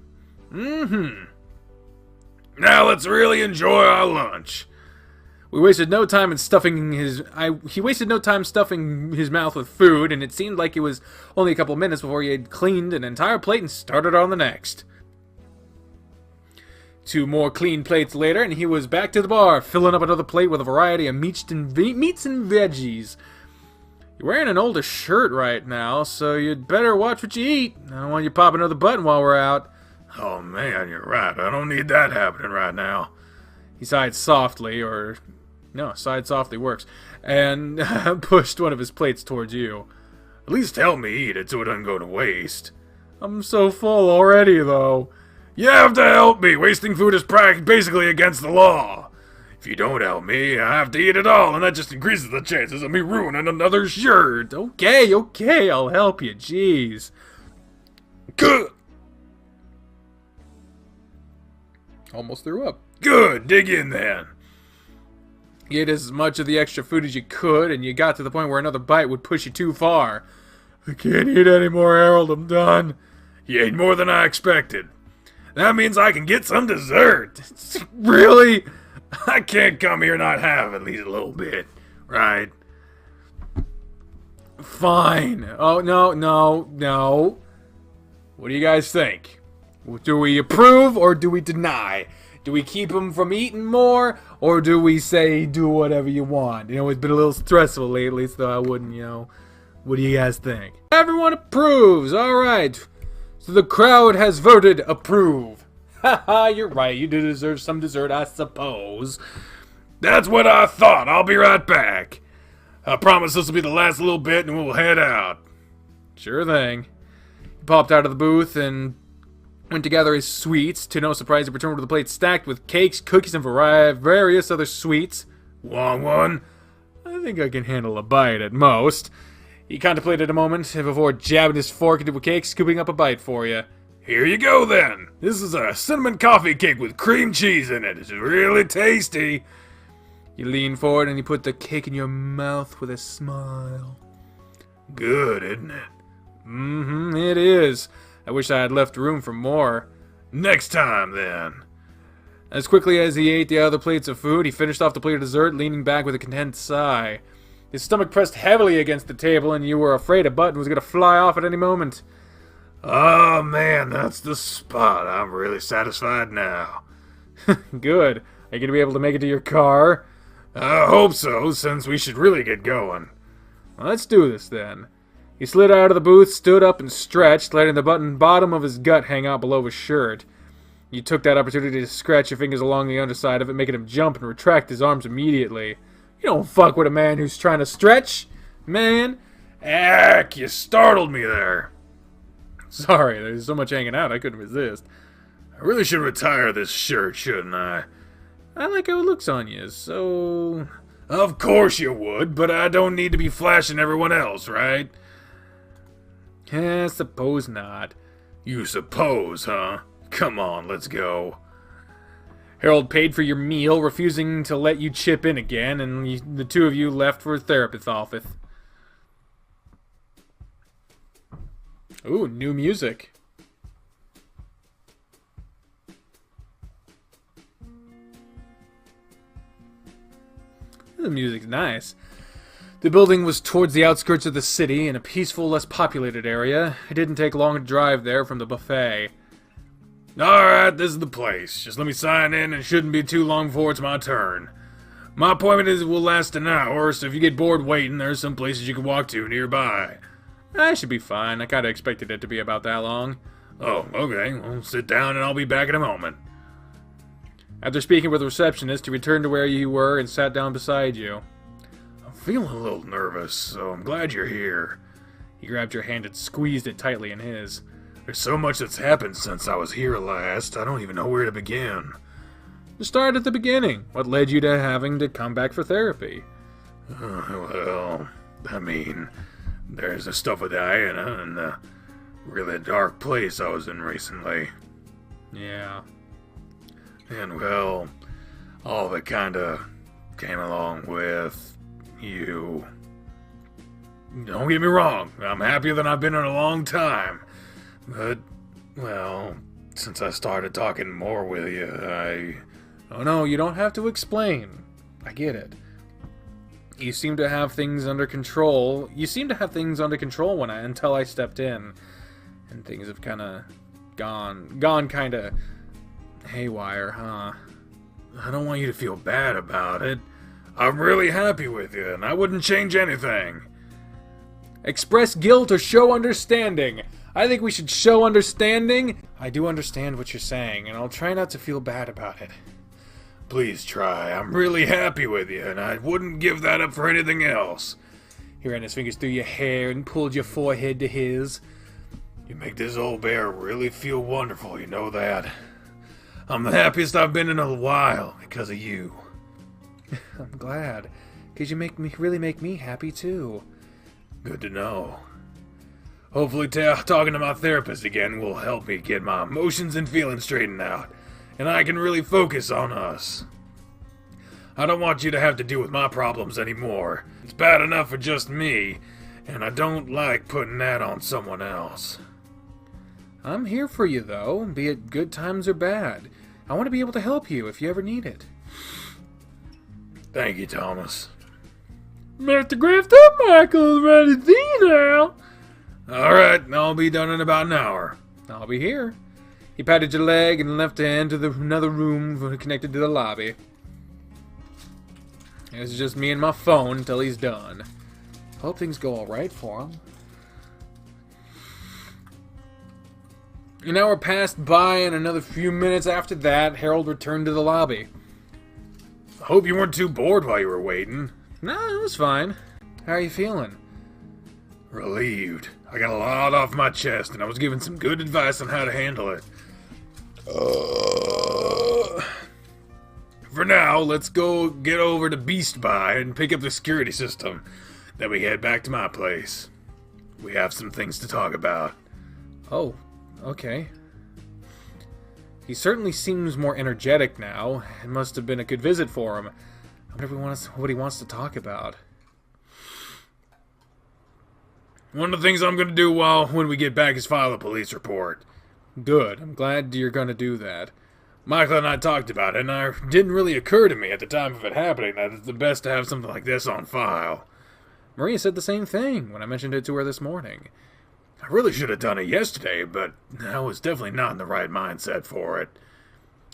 Now let's really enjoy our lunch. He wasted no time stuffing his mouth with food, and it seemed like it was only a couple minutes before he had cleaned an entire plate and started on the next. 2 more clean plates later, and he was back to the bar, filling up another plate with a variety of meats and veggies. You're wearing an older shirt right now, so you'd better watch what you eat. I don't want you popping another button while we're out. Oh man, you're right. I don't need that happening right now. He sighed softly, sighed softly works, and pushed one of his plates towards you. At least help me eat it so it doesn't go to waste. I'm so full already, though. You have to help me. Wasting food is basically against the law. If you don't help me, I have to eat it all, and that just increases the chances of me ruining another shirt. Okay, I'll help you. Jeez. Good. Almost threw up. Good. Dig in then. You ate as much of the extra food as you could, and you got to the point where another bite would push you too far. I can't eat anymore, Harold. I'm done. You ate more than I expected. That means I can get some dessert. Really? I can't come here and not have at least a little bit, right? Fine. Oh, no. What do you guys think? Do we approve or do we deny? Do we keep him from eating more, or do we say do whatever you want? It's been a little stressful lately, so I wouldn't, What do you guys think? Everyone approves. All right. So the crowd has voted approve. Haha, you're right. You do deserve some dessert, I suppose. That's what I thought. I'll be right back. I promise this will be the last little bit and we'll head out. Sure thing. He popped out of the booth and went to gather his sweets. To no surprise, he returned with a plate stacked with cakes, cookies, and various other sweets. Want one? I think I can handle a bite at most. He contemplated a moment before jabbing his fork into a cake, scooping up a bite for you. Here you go, then. This is a cinnamon coffee cake with cream cheese in it. It's really tasty. You lean forward and you put the cake in your mouth with a smile. Good, isn't it? Mm-hmm, it is. I wish I had left room for more. Next time, then. As quickly as he ate the other plates of food, he finished off the plate of dessert, leaning back with a content sigh. His stomach pressed heavily against the table, and you were afraid a button was going to fly off at any moment. Oh, man, that's the spot. I'm really satisfied now. Good. Are you going to be able to make it to your car? I hope so, since we should really get going. Well, let's do this, then. He slid out of the booth, stood up, and stretched, letting the bottom of his gut hang out below his shirt. You took that opportunity to scratch your fingers along the underside of it, making him jump and retract his arms immediately. You don't fuck with a man who's trying to stretch, man. Ack, you startled me there. Sorry, there's so much hanging out, I couldn't resist. I really should retire this shirt, shouldn't I? I like how it looks on you, so... Of course you would, but I don't need to be flashing everyone else, right? Suppose not. You suppose, huh? Come on, let's go. Harold paid for your meal, refusing to let you chip in again, and the two of you left for a therapist's office. Ooh, new music. The music's nice. The building was towards the outskirts of the city, in a peaceful, less populated area. It didn't take long to drive there from the buffet. Alright, this is the place. Just let me sign in, and it shouldn't be too long before it's my turn. My appointment will last an hour, so if you get bored waiting, there's some places you can walk to nearby. I should be fine. I kind of expected it to be about that long. Oh, okay. Well, sit down and I'll be back in a moment. After speaking with the receptionist, he returned to where you were and sat down beside you. I'm feeling a little nervous, so I'm glad you're here. He grabbed your hand and squeezed it tightly in his. There's so much that's happened since I was here last, I don't even know where to begin. Start at the beginning. What led you to having to come back for therapy? Well, I mean, there's the stuff with Diana and the really dark place I was in recently. Yeah. And, well, all of it kinda came along with you. Don't get me wrong, I'm happier than I've been in a long time. But, well, since I started talking more with you, Oh no, you don't have to explain. I get it. You seem to have things under control. You seem to have things under control until I stepped in. And things have kinda gone kinda haywire, huh? I don't want you to feel bad about it. I'm really happy with you, and I wouldn't change anything. Express guilt or show understanding. I think we should show understanding. I do understand what you're saying, and I'll try not to feel bad about it. Please try. I'm really happy with you, and I wouldn't give that up for anything else. He ran his fingers through your hair and pulled your forehead to his. You make this old bear really feel wonderful, you know that? I'm the happiest I've been in a while because of you. I'm glad, because you really make me happy too. Good to know. Hopefully talking to my therapist again will help me get my emotions and feelings straightened out, and I can really focus on us. I don't want you to have to deal with my problems anymore. It's bad enough for just me, and I don't like putting that on someone else. I'm here for you, though, be it good times or bad. I want to be able to help you if you ever need it. Thank you, Thomas. Mr. Grifter, Michael's ready to see you now. Alright, I'll be done in about an hour. I'll be here. He patted your leg and left to enter another room connected to the lobby. It's just me and my phone until he's done. Hope things go alright for him. An hour passed by, and another few minutes after that, Harold returned to the lobby. I hope you weren't too bored while you were waiting. No, it was fine. How are you feeling? Relieved. I got a lot off my chest, and I was given some good advice on how to handle it. For now, let's go get over to Beast Buy and pick up the security system. Then we head back to my place. We have some things to talk about. Oh, okay. He certainly seems more energetic now. It must have been a good visit for him. I wonder what he wants to talk about. One of the things I'm going to do when we get back is file a police report. Good. I'm glad you're going to do that. Michael and I talked about it, and it didn't really occur to me at the time of it happening that it's the best to have something like this on file. Maria said the same thing when I mentioned it to her this morning. I really should have done it yesterday, but I was definitely not in the right mindset for it.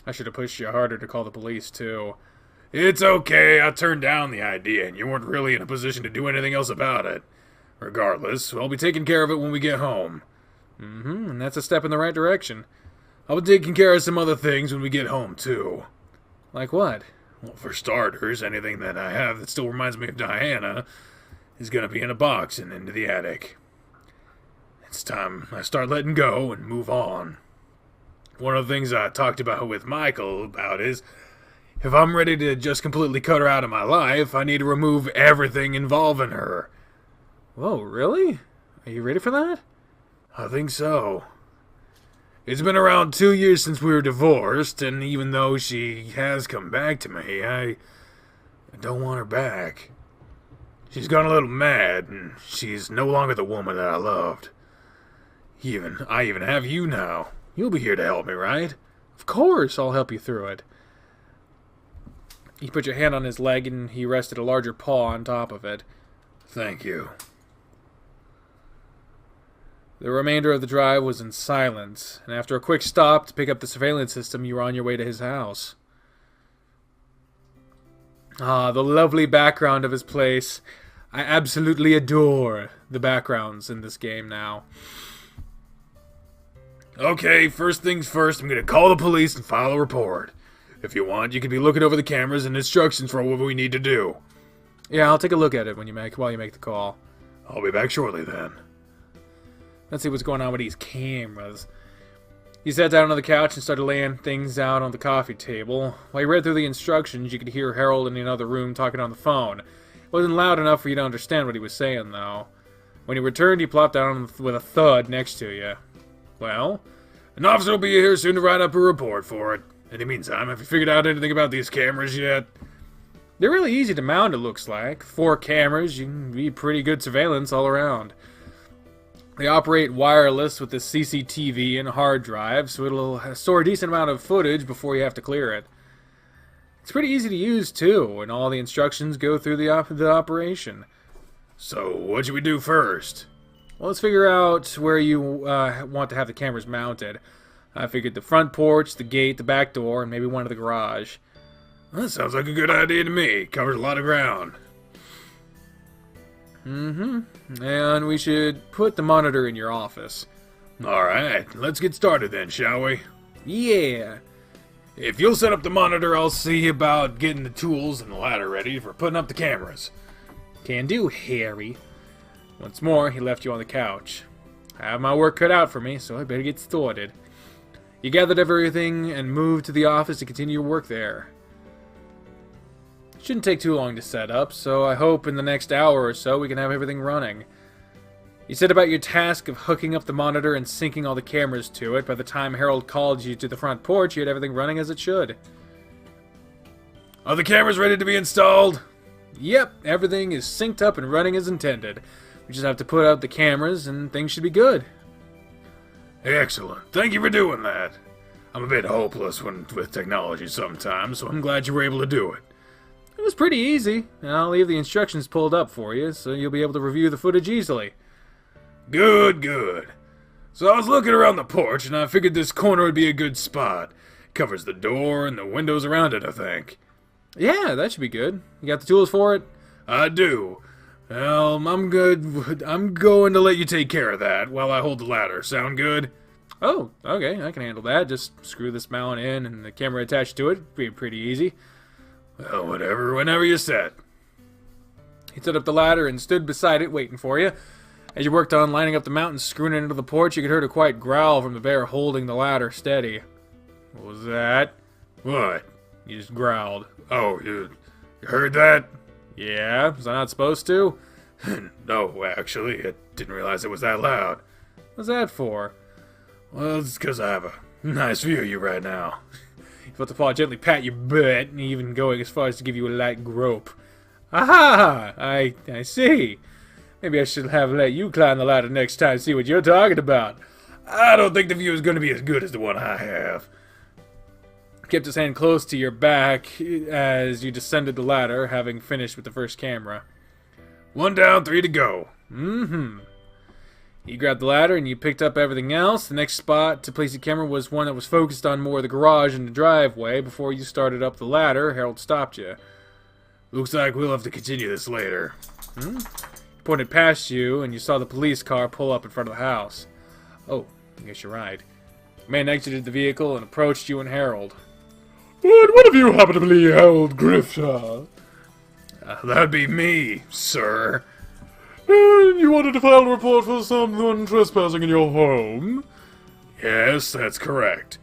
I should have pushed you harder to call the police, too. It's okay, I turned down the idea, and you weren't really in a position to do anything else about it. Regardless, I'll be taking care of it when we get home. And that's a step in the right direction. I'll be taking care of some other things when we get home, too. Like what? Well, for starters, anything that I have that still reminds me of Diana is going to be in a box and into the attic. It's time I start letting go and move on. One of the things I talked about with Michael about is, if I'm ready to just completely cut her out of my life, I need to remove everything involving her. Whoa, really? Are you ready for that? I think so. It's been around 2 years since we were divorced, and even though she has come back to me, I don't want her back. She's gone a little mad, and she's no longer the woman that I loved. I even have you now. You'll be here to help me, right? Of course, I'll help you through it. He put your hand on his leg, and he rested a larger paw on top of it. Thank you. The remainder of the drive was in silence, and after a quick stop to pick up the surveillance system, you were on your way to his house. Ah, the lovely background of his place. I absolutely adore the backgrounds in this game now. Okay, first things first, I'm going to call the police and file a report. If you want, you can be looking over the cameras and instructions for what we need to do. Yeah, I'll take a look at it while you make the call. I'll be back shortly then. Let's see what's going on with these cameras. He sat down on the couch and started laying things out on the coffee table. While he read through the instructions, you could hear Harold in another room talking on the phone. It wasn't loud enough for you to understand what he was saying, though. When he returned, he plopped down with a thud next to you. Well, an officer will be here soon to write up a report for it. In the meantime, have you figured out anything about these cameras yet? They're really easy to mount, it looks like. 4 cameras, you can be pretty good surveillance all around. They operate wireless with the CCTV and hard drive, so it'll store a decent amount of footage before you have to clear it. It's pretty easy to use, too, and all the instructions go through the operation. So, what should we do first? Well, let's figure out where you want to have the cameras mounted. I figured the front porch, the gate, the back door, and maybe one of the garage. Well, that sounds like a good idea to me. Covers a lot of ground. And we should put the monitor in your office. Alright, let's get started then, shall we? Yeah. If you'll set up the monitor, I'll see about getting the tools and the ladder ready for putting up the cameras. Can do, Harry. Once more, he left you on the couch. I have my work cut out for me, so I better get started. You gathered everything and moved to the office to continue your work there. Shouldn't take too long to set up, so I hope in the next hour or so we can have everything running. You set about your task of hooking up the monitor and syncing all the cameras to it. By the time Harold called you to the front porch, you had everything running as it should. Are the cameras ready to be installed? Yep, everything is synced up and running as intended. We just have to put out the cameras and things should be good. Excellent. Thank you for doing that. I'm a bit hopeless with technology sometimes, so I'm glad you were able to do it. It was pretty easy, and I'll leave the instructions pulled up for you, so you'll be able to review the footage easily. Good, good. So I was looking around the porch, and I figured this corner would be a good spot. It covers the door and the windows around it, I think. Yeah, that should be good. You got the tools for it? I do. Well, I'm good. I'm going to let you take care of that while I hold the ladder. Sound good? Oh, okay, I can handle that. Just screw this mount in and the camera attached to it. Be pretty easy. Well, whatever, whenever you're set. He set up the ladder and stood beside it, waiting for you. As you worked on lining up the mount and screwing it into the porch, you could hear a quiet growl from the bear holding the ladder steady. What was that? What? You just growled. Oh, you heard that? Yeah? Was I not supposed to? No, actually, I didn't realize it was that loud. What's that for? Well, it's because I have a nice view of you right now. You felt the paw gently pat your butt, and even going as far as to give you a light grope. Aha! I see. Maybe I should have let you climb the ladder next time, see what you're talking about. I don't think the view is going to be as good as the one I have. Kept his hand close to your back as you descended the ladder, having finished with the first camera. 1 down, 3 to go. Mm-hmm. You grabbed the ladder and you picked up everything else. The next spot to place the camera was one that was focused on more of the garage and the driveway. Before you started up the ladder, Harold stopped you. Looks like we'll have to continue this later. He pointed past you and you saw the police car pull up in front of the house. Oh, I guess you're right. The man exited the vehicle and approached you and Harold. Would one of you happen to be Harold Grifter? That'd be me, sir. And you wanted to file a report for someone trespassing in your home? Yes, that's correct.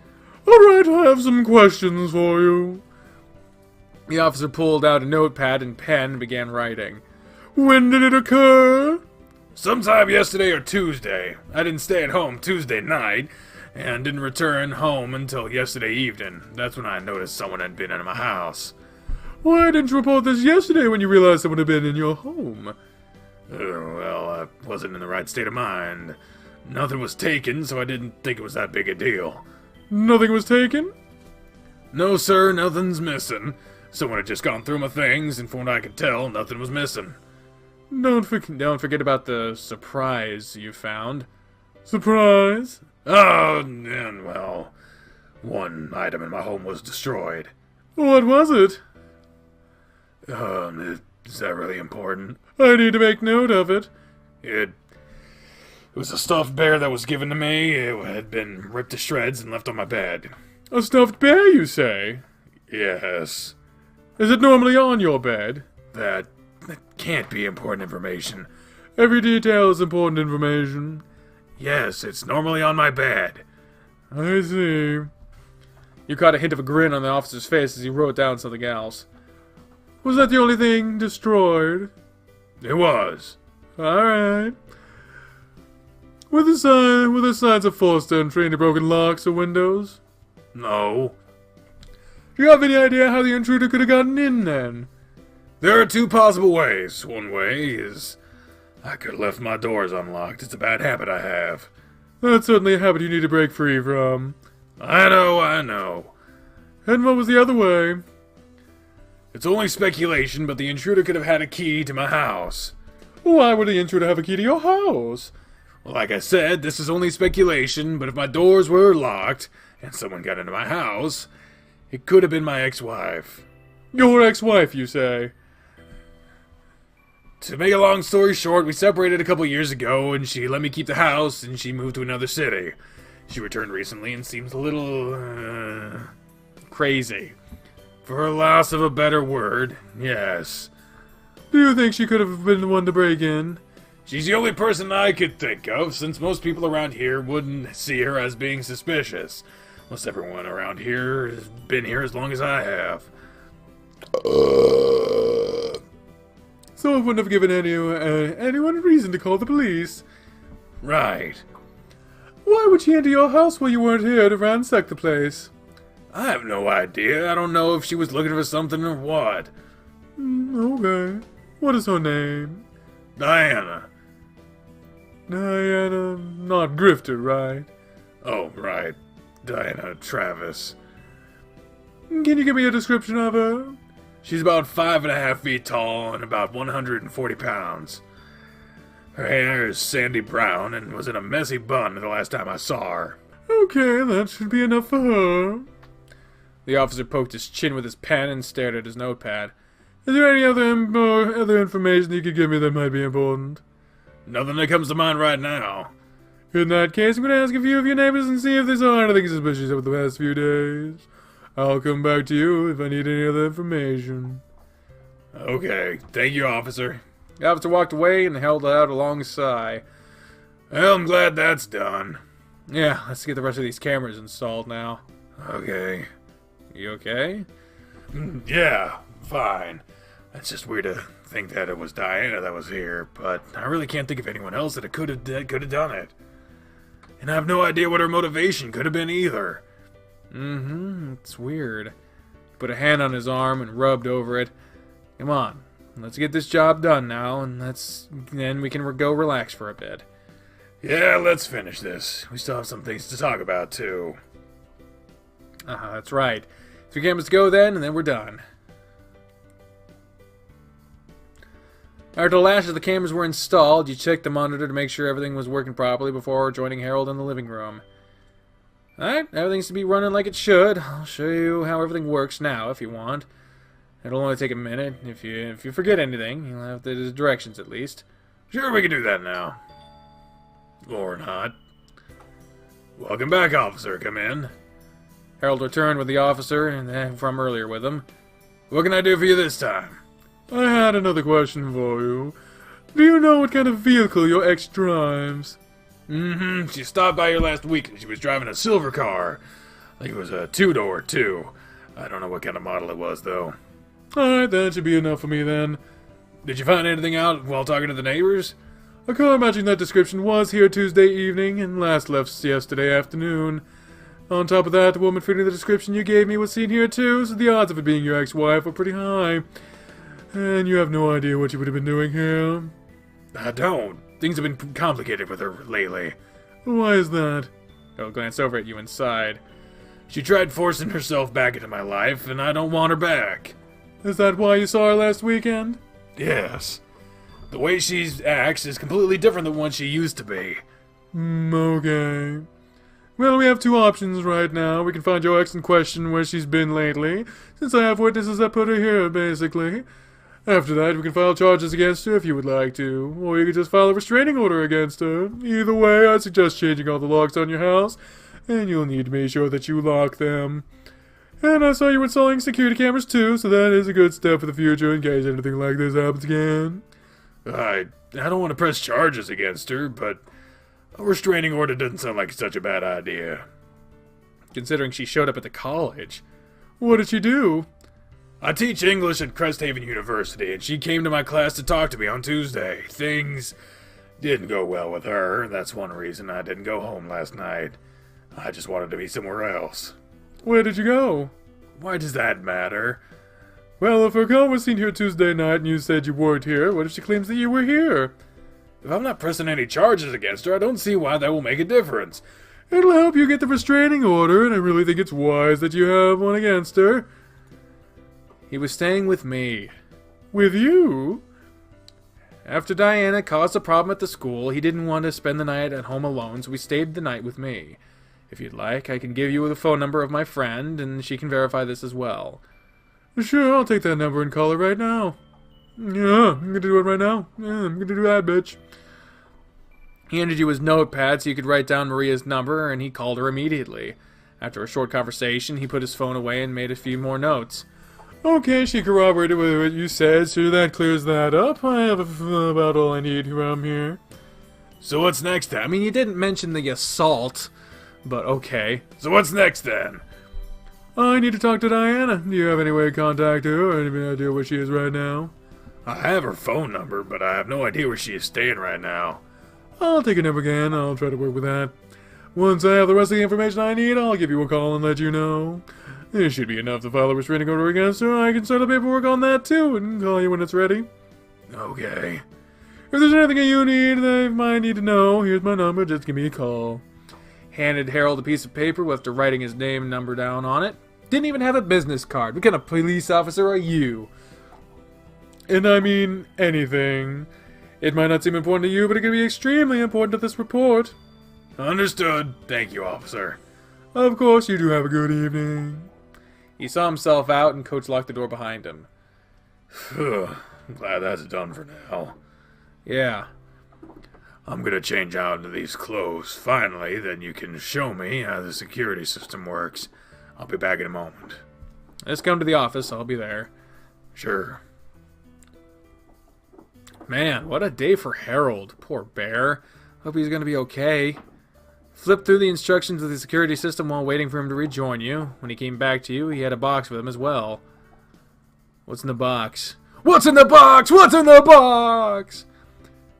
Alright, I have some questions for you. The officer pulled out a notepad and pen and began writing. When did it occur? Sometime yesterday or Tuesday. I didn't stay at home Tuesday night, and didn't return home until yesterday evening. That's when I noticed someone had been in my house. Why didn't you report this yesterday when you realized someone had been in your home? Well, I wasn't in the right state of mind. Nothing was taken, so I didn't think it was that big a deal. Nothing was taken? No, sir, nothing's missing. Someone had just gone through my things, and from what I could tell, nothing was missing. Don't forget about the surprise you found. Surprise? Oh, and well, one item in my home was destroyed. What was it? Is that really important? I need to make note of it. It was a stuffed bear that was given to me. It had been ripped to shreds and left on my bed. A stuffed bear, you say? Yes. Is it normally on your bed? That can't be important information. Every detail is important information. Yes, it's normally on my bed. I see. You caught a hint of a grin on the officer's face as he wrote down something else. Was that the only thing destroyed? It was. Alright. Were there signs of forced entry, any broken locks or windows? No. Do you have any idea how the intruder could have gotten in then? There are 2 possible ways. One way is I could have left my doors unlocked. It's a bad habit I have. That's certainly a habit you need to break free from. I know. And what was the other way? It's only speculation, but the intruder could have had a key to my house. Why would the intruder have a key to your house? Well, like I said, this is only speculation, but if my doors were locked and someone got into my house, it could have been my ex-wife. Your ex-wife, you say? To make a long story short, we separated a couple years ago, and she let me keep the house, and she moved to another city. She returned recently and seems a little, crazy. For loss of a better word, yes. Do you think she could have been the one to break in? She's the only person I could think of, since most people around here wouldn't see her as being suspicious. Most everyone around here has been here as long as I have. So it wouldn't have given anyone a reason to call the police. Right. Why would she enter your house while you weren't here to ransack the place? I have no idea. I don't know if she was looking for something or what. Okay. What is her name? Diana. Diana, not Grifter, right? Oh, right. Diana Travis. Can you give me a description of her? She's about 5.5 feet tall and about 140 pounds. Her hair is sandy brown and was in a messy bun the last time I saw her. Okay, that should be enough for her. The officer poked his chin with his pen and stared at his notepad. Is there any other information you could give me that might be important? Nothing that comes to mind right now. In that case, I'm going to ask a few of your neighbors and see if they saw anything suspicious over the past few days. I'll come back to you if I need any other information. Okay, thank you, officer. The officer walked away and held out a long sigh. Well, I'm glad that's done. Yeah, let's get the rest of these cameras installed now. Okay. You okay? Yeah, fine. It's just weird to think that it was Diana that was here, but I really can't think of anyone else that could have done it. And I have no idea what her motivation could have been either. It's weird. Put a hand on his arm and rubbed over it. Come on, let's get this job done now, and then we can go relax for a bit. Yeah, let's finish this. We still have some things to talk about, too. That's right. 3 cameras to go then, and then we're done. After the last of the cameras were installed, you checked the monitor to make sure everything was working properly before joining Harold in the living room. Alright, everything's to be running like it should. I'll show you how everything works now, if you want. It'll only take a minute. If you forget anything, you'll have the directions at least. Sure, we can do that now. Or not. Welcome back, officer. Come in. Harold returned with the officer and from earlier with him. What can I do for you this time? I had another question for you. Do you know what kind of vehicle your ex drives? She stopped by here last week and she was driving a silver car. I think it was a 2-door, too. I don't know what kind of model it was, though. Alright, that should be enough for me then. Did you find anything out while talking to the neighbors? A car matching that description was here Tuesday evening and last left yesterday afternoon. On top of that, the woman fitting the description you gave me was seen here too, so the odds of it being your ex-wife were pretty high. And you have no idea what you would have been doing here. I don't. Things have been complicated with her lately. Why is that? He'll glance over at you inside. She tried forcing herself back into my life, and I don't want her back. Is that why you saw her last weekend? Yes. The way she acts is completely different than what she used to be. Okay. Well, we have 2 options right now. We can find your ex and question where she's been lately, since I have witnesses that put her here, basically. After that, we can file charges against her if you would like to, or you could just file a restraining order against her. Either way, I suggest changing all the locks on your house, and you'll need to make sure that you lock them. And I saw you installing security cameras too, so that is a good step for the future in case anything like this happens again. I don't want to press charges against her, but a restraining order doesn't sound like such a bad idea. Considering she showed up at the college. What did she do? I teach English at Cresthaven University, and she came to my class to talk to me on Tuesday. Things didn't go well with her. That's one reason I didn't go home last night. I just wanted to be somewhere else. Where did you go? Why does that matter? Well, if her car was seen here Tuesday night and you said you weren't here, what if she claims that you were here? If I'm not pressing any charges against her, I don't see why that will make a difference. It'll help you get the restraining order, and I really think it's wise that you have one against her. He was staying with me. With you? After Diana caused a problem at the school, he didn't want to spend the night at home alone, so he stayed the night with me. If you'd like, I can give you the phone number of my friend, and she can verify this as well. Sure, I'll take that number and call her right now. Yeah, I'm gonna do it right now. Yeah, I'm gonna do that, bitch. He handed you his notepad so you could write down Maria's number, and he called her immediately. After a short conversation, he put his phone away and made a few more notes. Okay, she corroborated with what you said, so that clears that up. I have about all I need from here. So what's next then? I mean, you didn't mention the assault, but okay. So what's next then? I need to talk to Diana. Do you have any way to contact her, or any idea where she is right now? I have her phone number, but I have no idea where she is staying right now. I'll take her number again. I'll try to work with that. Once I have the rest of the information I need, I'll give you a call and let you know. It should be enough to file a restraining order against her. I can start the paperwork on that too and call you when it's ready. Okay. If there's anything you need that you might need to know, here's my number. Just give me a call. Handed Harold a piece of paper after writing his name and number down on it. Didn't even have a business card. What kind of police officer are you? And I mean anything. It might not seem important to you, but it can be extremely important to this report. Understood. Thank you, officer. Of course, you do have a good evening. He saw himself out, and Coach locked the door behind him. I'm glad that's done for now. Yeah. I'm gonna change out into these clothes. Finally, then you can show me how the security system works. I'll be back in a moment. Just come to the office. I'll be there. Sure. Man, what a day for Harold. Poor bear. Hope he's gonna be okay. Flipped through the instructions of the security system while waiting for him to rejoin you. When he came back to you, he had a box with him as well. What's in the box? What's in the box? What's in the box?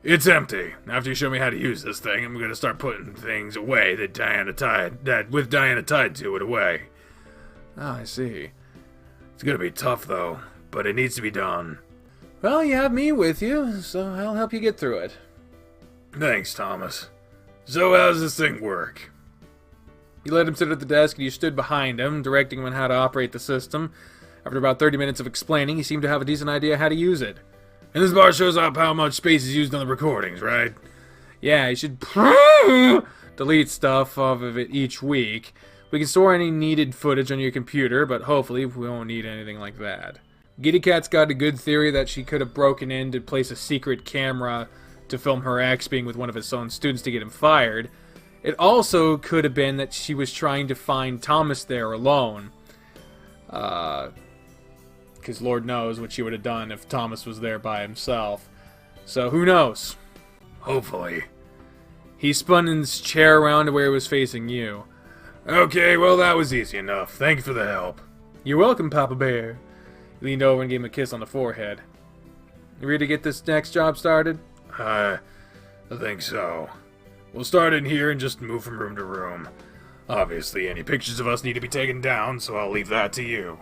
It's empty. After you show me how to use this thing, I'm gonna start putting things away with Diana tied to it away. Oh, I see. It's gonna be tough though, but it needs to be done. Well, you have me with you, so I'll help you get through it. Thanks, Thomas. So how does this thing work? You let him sit at the desk and you stood behind him, directing him on how to operate the system. After about 30 minutes of explaining, he seemed to have a decent idea how to use it. And this bar shows up how much space is used on the recordings, right? Yeah, you should delete stuff off of it each week. We can store any needed footage on your computer, but hopefully we won't need anything like that. Giddy Cat's got a good theory that she could have broken in to place a secret camera to film her ex being with one of his own students to get him fired. It also could have been that she was trying to find Thomas there alone. Because Lord knows what she would have done if Thomas was there by himself. So who knows? Hopefully. He spun his chair around to where he was facing you. Okay, well that was easy enough. Thanks for the help. You're welcome, Papa Bear. He leaned over and gave him a kiss on the forehead. You ready to get this next job started? I think so. We'll start in here and just move from room to room. Obviously, any pictures of us need to be taken down, so I'll leave that to you.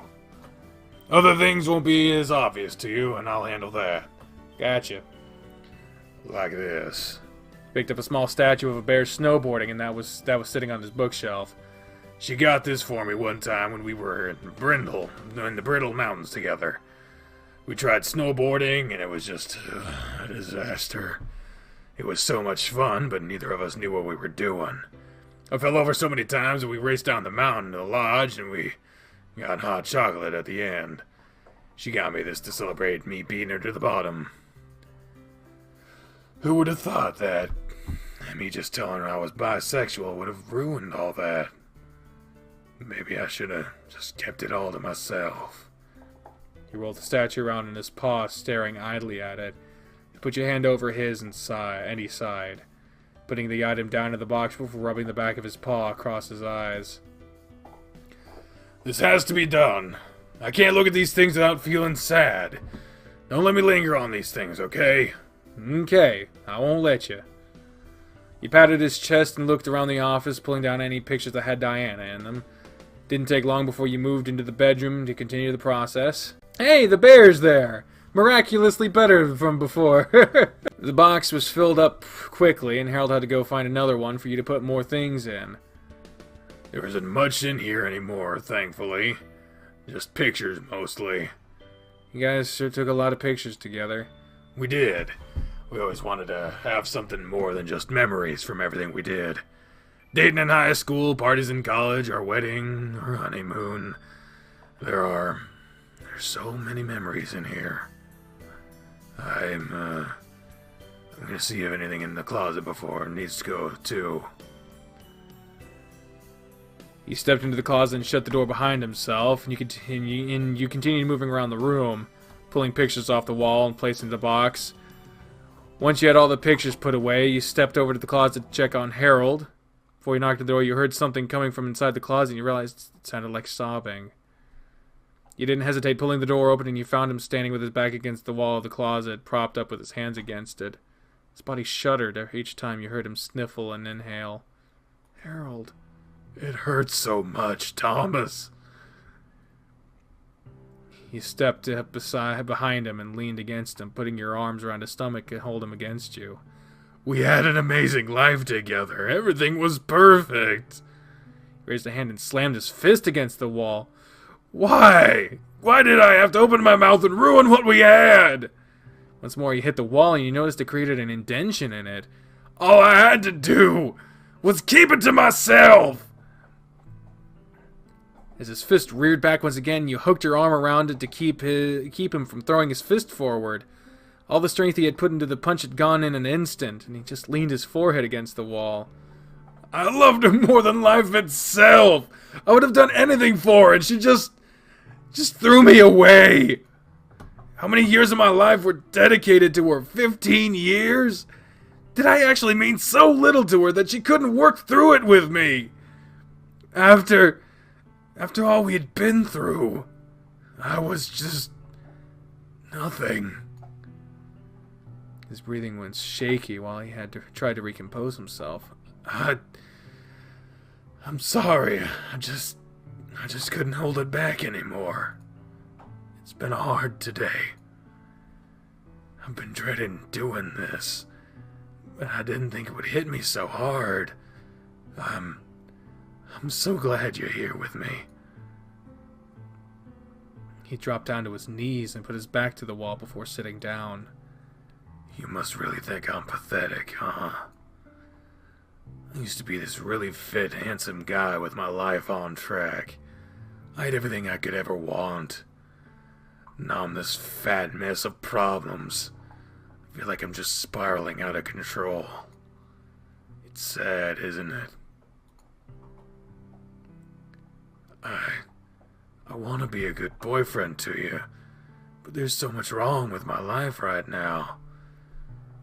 Other things won't be as obvious to you, and I'll handle that. Gotcha. Like this. Picked up a small statue of a bear snowboarding, and that was sitting on his bookshelf. She got this for me one time when we were in the Brittle Mountains together. We tried snowboarding, and it was just a disaster. It was so much fun, but neither of us knew what we were doing. I fell over so many times that we raced down the mountain to the lodge, and we got hot chocolate at the end. She got me this to celebrate me beating her to the bottom. Who would have thought that me just telling her I was bisexual would have ruined all that? Maybe I should have just kept it all to myself. He rolled the statue around in his paw, staring idly at it. You put your hand over his and he sighed, putting the item down in the box before rubbing the back of his paw across his eyes. This has to be done. I can't look at these things without feeling sad. Don't let me linger on these things, okay? Okay, I won't let you. He patted his chest and looked around the office, pulling down any pictures that had Diana in them. Didn't take long before you moved into the bedroom to continue the process. Hey, the bear's there! Miraculously better from before. The box was filled up quickly, and Harold had to go find another one for you to put more things in. There isn't much in here anymore, thankfully. Just pictures, mostly. You guys sure took a lot of pictures together. We did. We always wanted to have something more than just memories from everything we did. Dating in high school, parties in college, our wedding, our honeymoon. There's so many memories in here. I'm gonna see if anything in the closet before it needs to go, too. He stepped into the closet and shut the door behind himself, and you continued moving around the room, pulling pictures off the wall and placing the box. Once you had all the pictures put away, you stepped over to the closet to check on Harold. Before you knocked the door, you heard something coming from inside the closet, and you realized it sounded like sobbing. You didn't hesitate, pulling the door open, and you found him standing with his back against the wall of the closet, propped up with his hands against it. His body shuddered each time you heard him sniffle and inhale. Harold. It hurts so much, Thomas. You stepped up behind him and leaned against him, putting your arms around his stomach to hold him against you. We had an amazing life together. Everything was perfect. He raised a hand and slammed his fist against the wall. Why? Why did I have to open my mouth and ruin what we had? Once more, you hit the wall and you noticed it created an indention in it. All I had to do was keep it to myself. As his fist reared back once again, you hooked your arm around it to keep him from throwing his fist forward. All the strength he had put into the punch had gone in an instant, and he just leaned his forehead against the wall. I loved her more than life itself. I would have done anything for her, and she just threw me away. How many years of my life were dedicated to her? 15 years? Did I actually mean so little to her that she couldn't work through it with me? After all we had been through, I was just nothing. His breathing was shaky while he had to try to recompose himself. I'm sorry. I just couldn't hold it back anymore. It's been hard today. I've been dreading doing this, but I didn't think it would hit me so hard. I'm so glad you're here with me. He dropped down to his knees and put his back to the wall before sitting down. You must really think I'm pathetic, huh? I used to be this really fit, handsome guy with my life on track. I had everything I could ever want. Now I'm this fat mess of problems. I feel like I'm just spiraling out of control. It's sad, isn't it? I want to be a good boyfriend to you, but there's so much wrong with my life right now.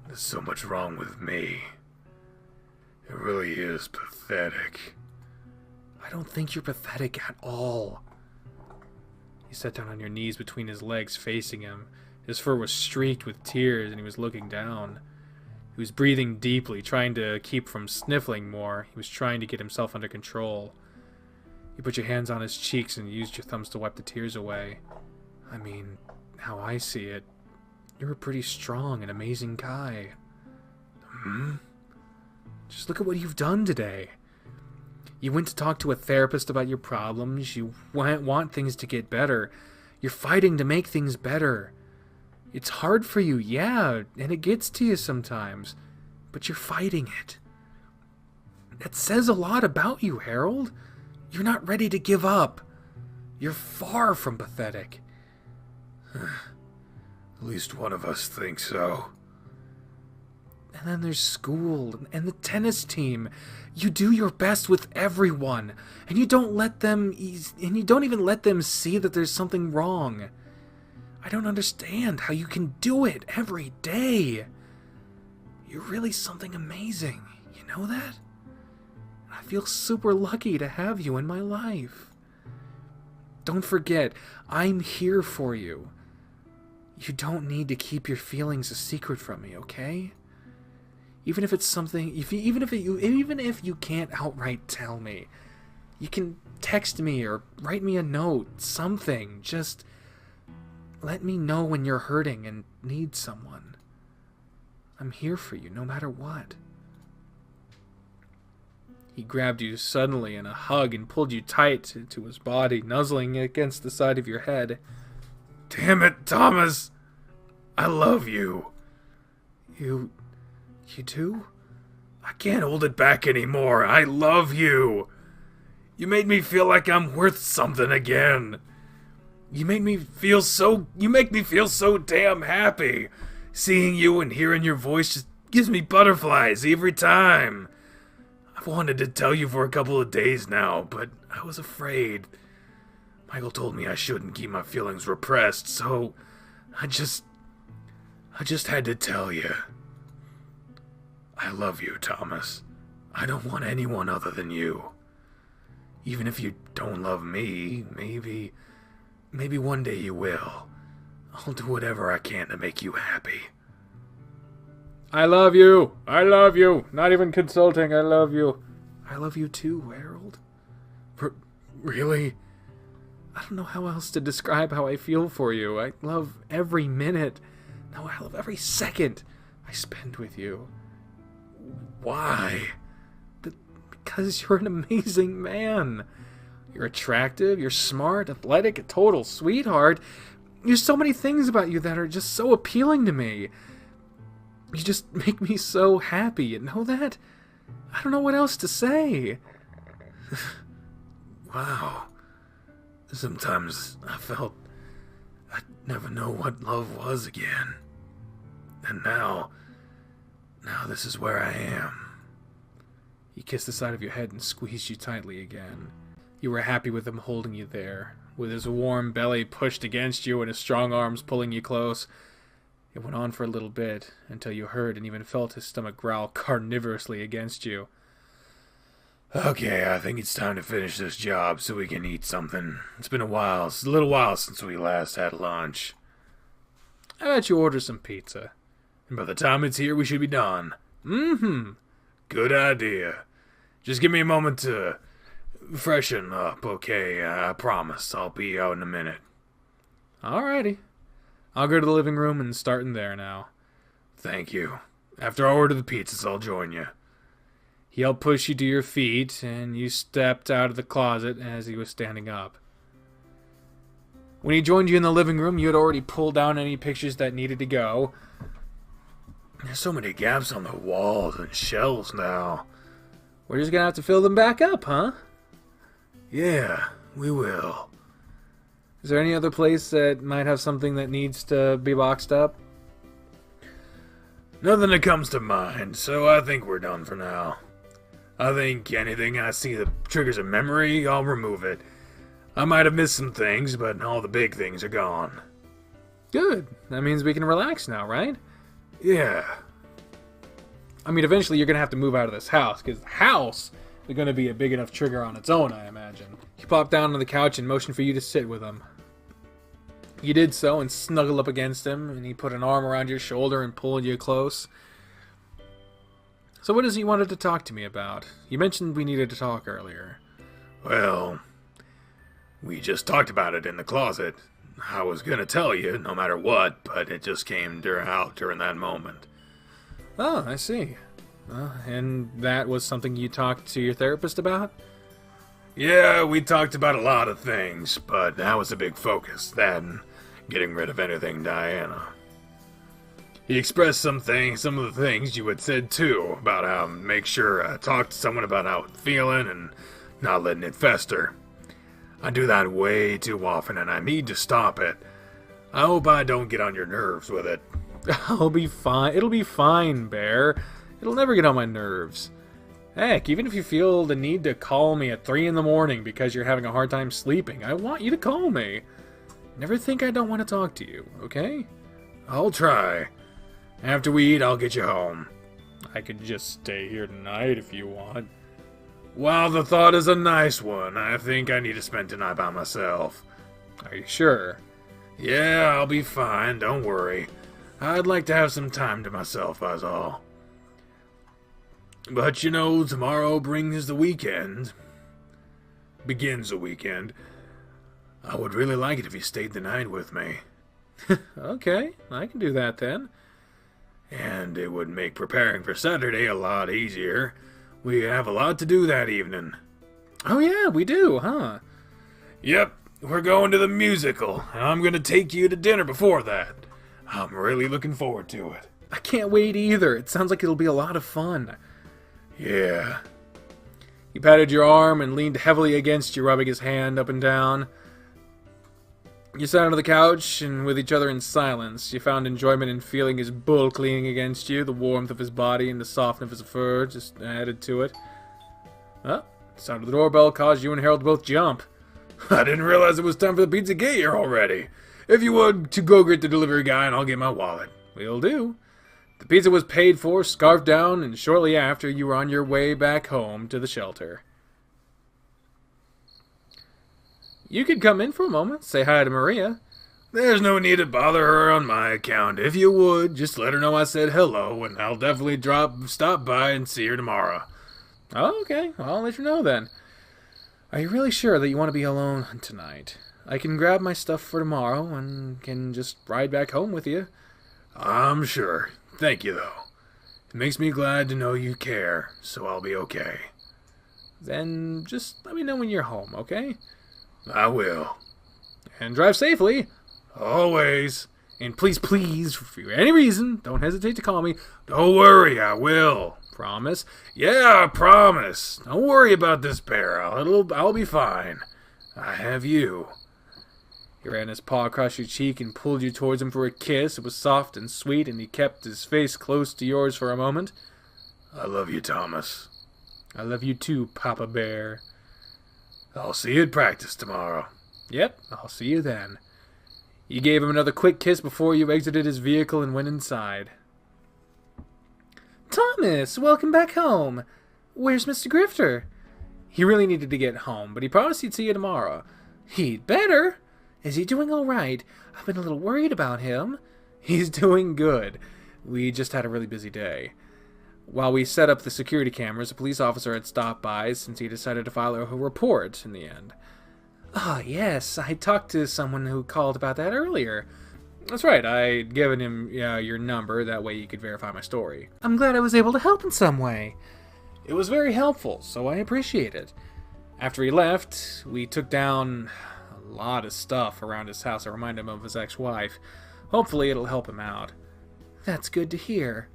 There's so much wrong with me. It really is pathetic. I don't think you're pathetic at all. You sat down on your knees between his legs, facing him. His fur was streaked with tears, and he was looking down. He was breathing deeply, trying to keep from sniffling more. He was trying to get himself under control. You put your hands on his cheeks and used your thumbs to wipe the tears away. I mean, how I see it, you're a pretty strong and amazing guy. Just look at what you've done today. You went to talk to a therapist about your problems. You want things to get better. You're fighting to make things better. It's hard for you, yeah, and it gets to you sometimes. But you're fighting it. That says a lot about you, Harold. You're not ready to give up. You're far from pathetic. At least one of us thinks so. And then there's school and the tennis team. You do your best with everyone, and you don't even let them see that there's something wrong. I don't understand how you can do it every day. You're really something amazing. You know that? I feel super lucky to have you in my life. Don't forget, I'm here for you. You don't need to keep your feelings a secret from me, okay? Even if it's something, even if you can't outright tell me, you can text me or write me a note, something. Just let me know when you're hurting and need someone. I'm here for you, no matter what. He grabbed you suddenly in a hug and pulled you tight to his body, nuzzling against the side of your head. Damn it, Thomas! I love you. You do? I can't hold it back anymore. I love you. You made me feel like I'm worth something again. You make me feel so damn happy. Seeing you and hearing your voice just gives me butterflies every time. I've wanted to tell you for a couple of days now, but I was afraid. Michael told me I shouldn't keep my feelings repressed, so I just had to tell you. I love you, Thomas. I don't want anyone other than you. Even if you don't love me, maybe one day you will. I'll do whatever I can to make you happy. I love you. I love you. Not even consulting. I love you. I love you too, Harold. Really? I don't know how else to describe how I feel for you. I love every minute. No, I love every second I spend with you. Why? Because you're an amazing man. You're attractive, you're smart, athletic, a total sweetheart. There's so many things about you that are just so appealing to me. You just make me so happy, you know that? I don't know what else to say. Wow. Sometimes I felt I'd never know what love was again. And now this is where I am. He kissed the side of your head and squeezed you tightly again. You were happy with him holding you there, with his warm belly pushed against you and his strong arms pulling you close. It went on for a little bit, until you heard and even felt his stomach growl carnivorously against you. Okay, I think it's time to finish this job so we can eat something. It's been a little while since we last had lunch. How about you order some pizza? And by the time it's here, we should be done. Mm-hmm. Good idea. Just give me a moment to freshen up, okay? I promise I'll be out in a minute. Alrighty. I'll go to the living room and start in there now. Thank you. After I order the pizzas, I'll join you. He helped push you to your feet, and you stepped out of the closet as he was standing up. When he joined you in the living room, you had already pulled down any pictures that needed to go. There's so many gaps on the walls and shelves now. We're just gonna have to fill them back up, huh? Yeah, we will. Is there any other place that might have something that needs to be boxed up? Nothing that comes to mind, so I think we're done for now. I think anything I see that triggers a memory, I'll remove it. I might have missed some things, but all the big things are gone. Good. That means we can relax now, right? Yeah. I mean, eventually you're going to have to move out of this house, because the house is going to be a big enough trigger on its own, I imagine. He plopped down on the couch and motioned for you to sit with him. You did so and snuggled up against him, and he put an arm around your shoulder and pulled you close. So what is it you wanted to talk to me about? You mentioned we needed to talk earlier. Well, we just talked about it in the closet. I was gonna tell you, no matter what, but it just came out during that moment. Oh, I see. And that was something you talked to your therapist about? Yeah, we talked about a lot of things, but that was a big focus, that and getting rid of anything Diana. He expressed some of the things you had said too, about how make sure I talk to someone about how it's feeling and not letting it fester. I do that way too often and I need to stop it. I hope I don't get on your nerves with it. I'll be fine. It'll be fine, Bear. It'll never get on my nerves. Heck, even if you feel the need to call me at 3 in the morning because you're having a hard time sleeping, I want you to call me. Never think I don't want to talk to you, okay? I'll try. After we eat, I'll get you home. I could just stay here tonight if you want. While the thought is a nice one, I think I need to spend tonight by myself. Are you sure? Yeah, I'll be fine, don't worry. I'd like to have some time to myself, that's all. But you know, tomorrow brings the weekend. Begins the weekend. I would really like it if you stayed the night with me. Okay, I can do that then. And it would make preparing for Saturday a lot easier. We have a lot to do that evening. Oh yeah, we do, huh? Yep, we're going to the musical, and I'm going to take you to dinner before that. I'm really looking forward to it. I can't wait either. It sounds like it'll be a lot of fun. Yeah. He patted your arm and leaned heavily against you, rubbing his hand up and down. You sat on the couch, and with each other in silence, you found enjoyment in feeling his bulk leaning against you, the warmth of his body and the softness of his fur just added to it. The sound of the doorbell caused you and Harold to both jump. I didn't realize it was time for the pizza get here already. If you would, to go get the delivery guy and I'll get my wallet. Will do. The pizza was paid for, scarfed down, and shortly after, you were on your way back home to the shelter. You could come in for a moment, say hi to Maria. There's no need to bother her on my account. If you would, just let her know I said hello, and I'll definitely stop by and see her tomorrow. Oh, okay, I'll let you know then. Are you really sure that you want to be alone tonight? I can grab my stuff for tomorrow and can just ride back home with you. I'm sure. Thank you, though. It makes me glad to know you care, so I'll be okay. Then just let me know when you're home, okay? I will. And drive safely. Always. And please, for any reason, don't hesitate to call me. Don't worry, I will. Promise? Yeah, I promise. Don't worry about this bear. I'll be fine. I have you. He ran his paw across your cheek and pulled you towards him for a kiss. It was soft and sweet, and he kept his face close to yours for a moment. I love you, Thomas. I love you too, Papa Bear. I'll see you at practice tomorrow. Yep, I'll see you then. You gave him another quick kiss before you exited his vehicle and went inside. Thomas, welcome back home. Where's Mr. Grifter? He really needed to get home, but he promised he'd see you tomorrow. He'd better. Is he doing all right? I've been a little worried about him. He's doing good. We just had a really busy day. While we set up the security cameras, a police officer had stopped by since he decided to file a report in the end. Ah, yes, I talked to someone who called about that earlier. That's right, I'd given him your number, that way you could verify my story. I'm glad I was able to help in some way. It was very helpful, so I appreciate it. After he left, we took down a lot of stuff around his house that reminded him of his ex-wife. Hopefully it'll help him out. That's good to hear.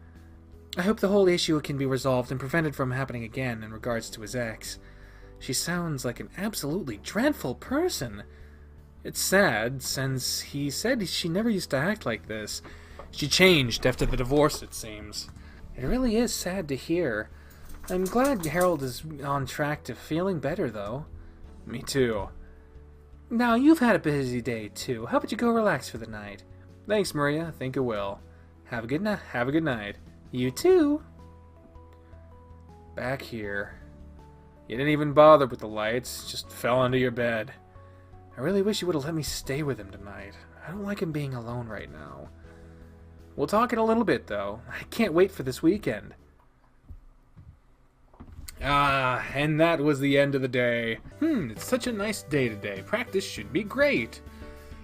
I hope the whole issue can be resolved and prevented from happening again in regards to his ex. She sounds like an absolutely dreadful person. It's sad, since he said she never used to act like this. She changed after the divorce, it seems. It really is sad to hear. I'm glad Harold is on track to feeling better, though. Me too. Now, you've had a busy day, too. How about you go relax for the night? Thanks, Maria. I think I will. Have a good night. You too. Back here. You didn't even bother with the lights, just fell under your bed. I really wish you would have let me stay with him tonight. I don't like him being alone right now. We'll talk in a little bit, though. I can't wait for this weekend. Ah, and that was the end of the day. It's such a nice day today. Practice should be great.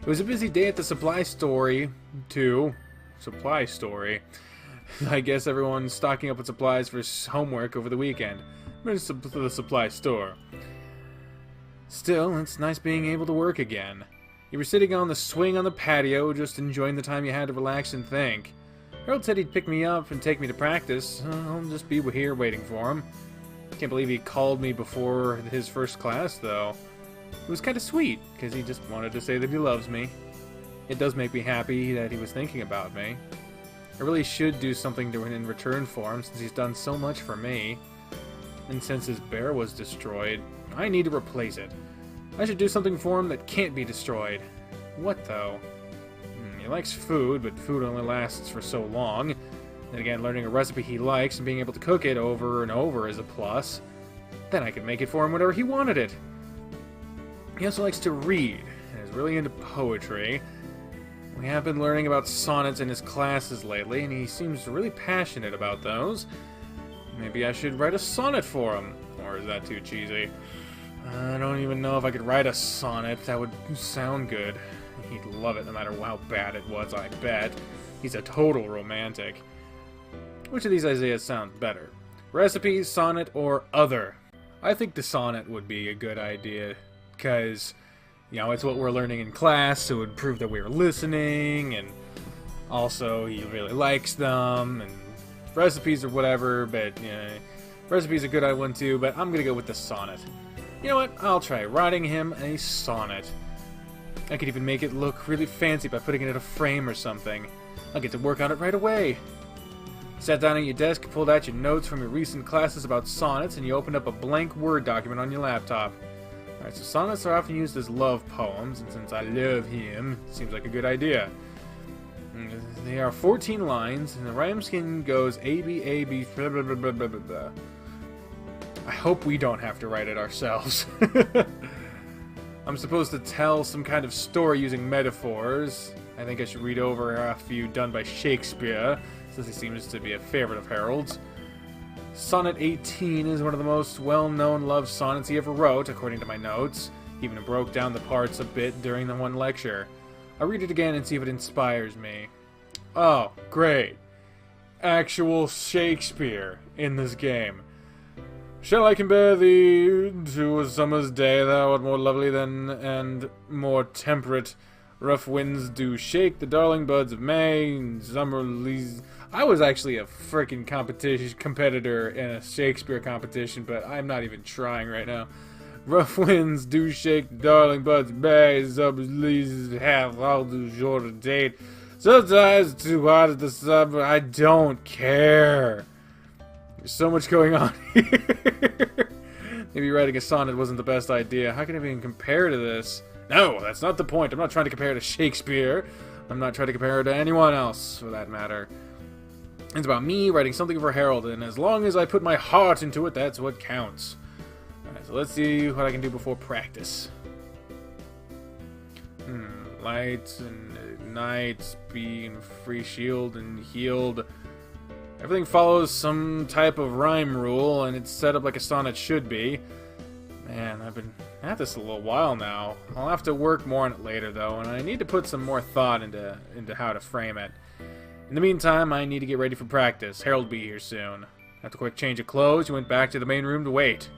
It was a busy day at the supply store, too. Supply store. I guess everyone's stocking up with supplies for homework over the weekend. But it's the supply store. Still, it's nice being able to work again. You were sitting on the swing on the patio, just enjoying the time you had to relax and think. Harold said he'd pick me up and take me to practice. I'll just be here waiting for him. Can't believe he called me before his first class, though. It was kind of sweet, because he just wanted to say that he loves me. It does make me happy that he was thinking about me. I really should do something in return for him, since he's done so much for me. And since his bear was destroyed, I need to replace it. I should do something for him that can't be destroyed. What, though? He likes food, but food only lasts for so long. Then again, learning a recipe he likes and being able to cook it over and over is a plus. Then I could make it for him whenever he wanted it. He also likes to read, and is really into poetry. We have been learning about sonnets in his classes lately, and he seems really passionate about those. Maybe I should write a sonnet for him. Or is that too cheesy? I don't even know if I could write a sonnet. That would sound good. He'd love it no matter how bad it was, I bet. He's a total romantic. Which of these ideas sounds better? Recipe, sonnet, or other? I think the sonnet would be a good idea, because, it's what we're learning in class, so it would prove that we were listening, and also he really likes them, and recipes or whatever, but, recipes are a good one too, but I'm gonna go with the sonnet. You know what? I'll try writing him a sonnet. I could even make it look really fancy by putting it in a frame or something. I'll get to work on it right away. Sat down at your desk, pulled out your notes from your recent classes about sonnets, and you opened up a blank Word document on your laptop. Alright, so sonnets are often used as love poems, and since I love him, it seems like a good idea. They are 14 lines, and the rhyme scheme goes A, B, A, B, blah, blah, blah, blah, blah, blah. I hope we don't have to write it ourselves. I'm supposed to tell some kind of story using metaphors. I think I should read over a few done by Shakespeare, since he seems to be a favorite of Harold's. Sonnet 18 is one of the most well-known love sonnets he ever wrote, according to my notes. He even broke down the parts a bit during the one lecture. I'll read it again and see if it inspires me. Oh, great. Actual Shakespeare in this game. Shall I compare thee to a summer's day, thou art more lovely than, and more temperate. Rough winds do shake the darling buds of May, and summer leaves... I was actually a freaking competitor in a Shakespeare competition, but I'm not even trying right now. Rough winds do shake the darling buds of May, summer leaves have all too short a date. Sometimes too hot at the summer, I don't care. There's so much going on here. Maybe writing a sonnet wasn't the best idea. How can I even compare to this? No, that's not the point. I'm not trying to compare her to Shakespeare. I'm not trying to compare her to anyone else, for that matter. It's about me writing something for Harold, and as long as I put my heart into it, that's what counts. Alright, so let's see what I can do before practice. Lights and night, speed, and free shield and healed. Everything follows some type of rhyme rule, and it's set up like a sonnet should be. Man, I've been at this a little while now. I'll have to work more on it later, though, and I need to put some more thought into how to frame it. In the meantime, I need to get ready for practice. Harold will be here soon. After a quick change of clothes, he went back to the main room to wait.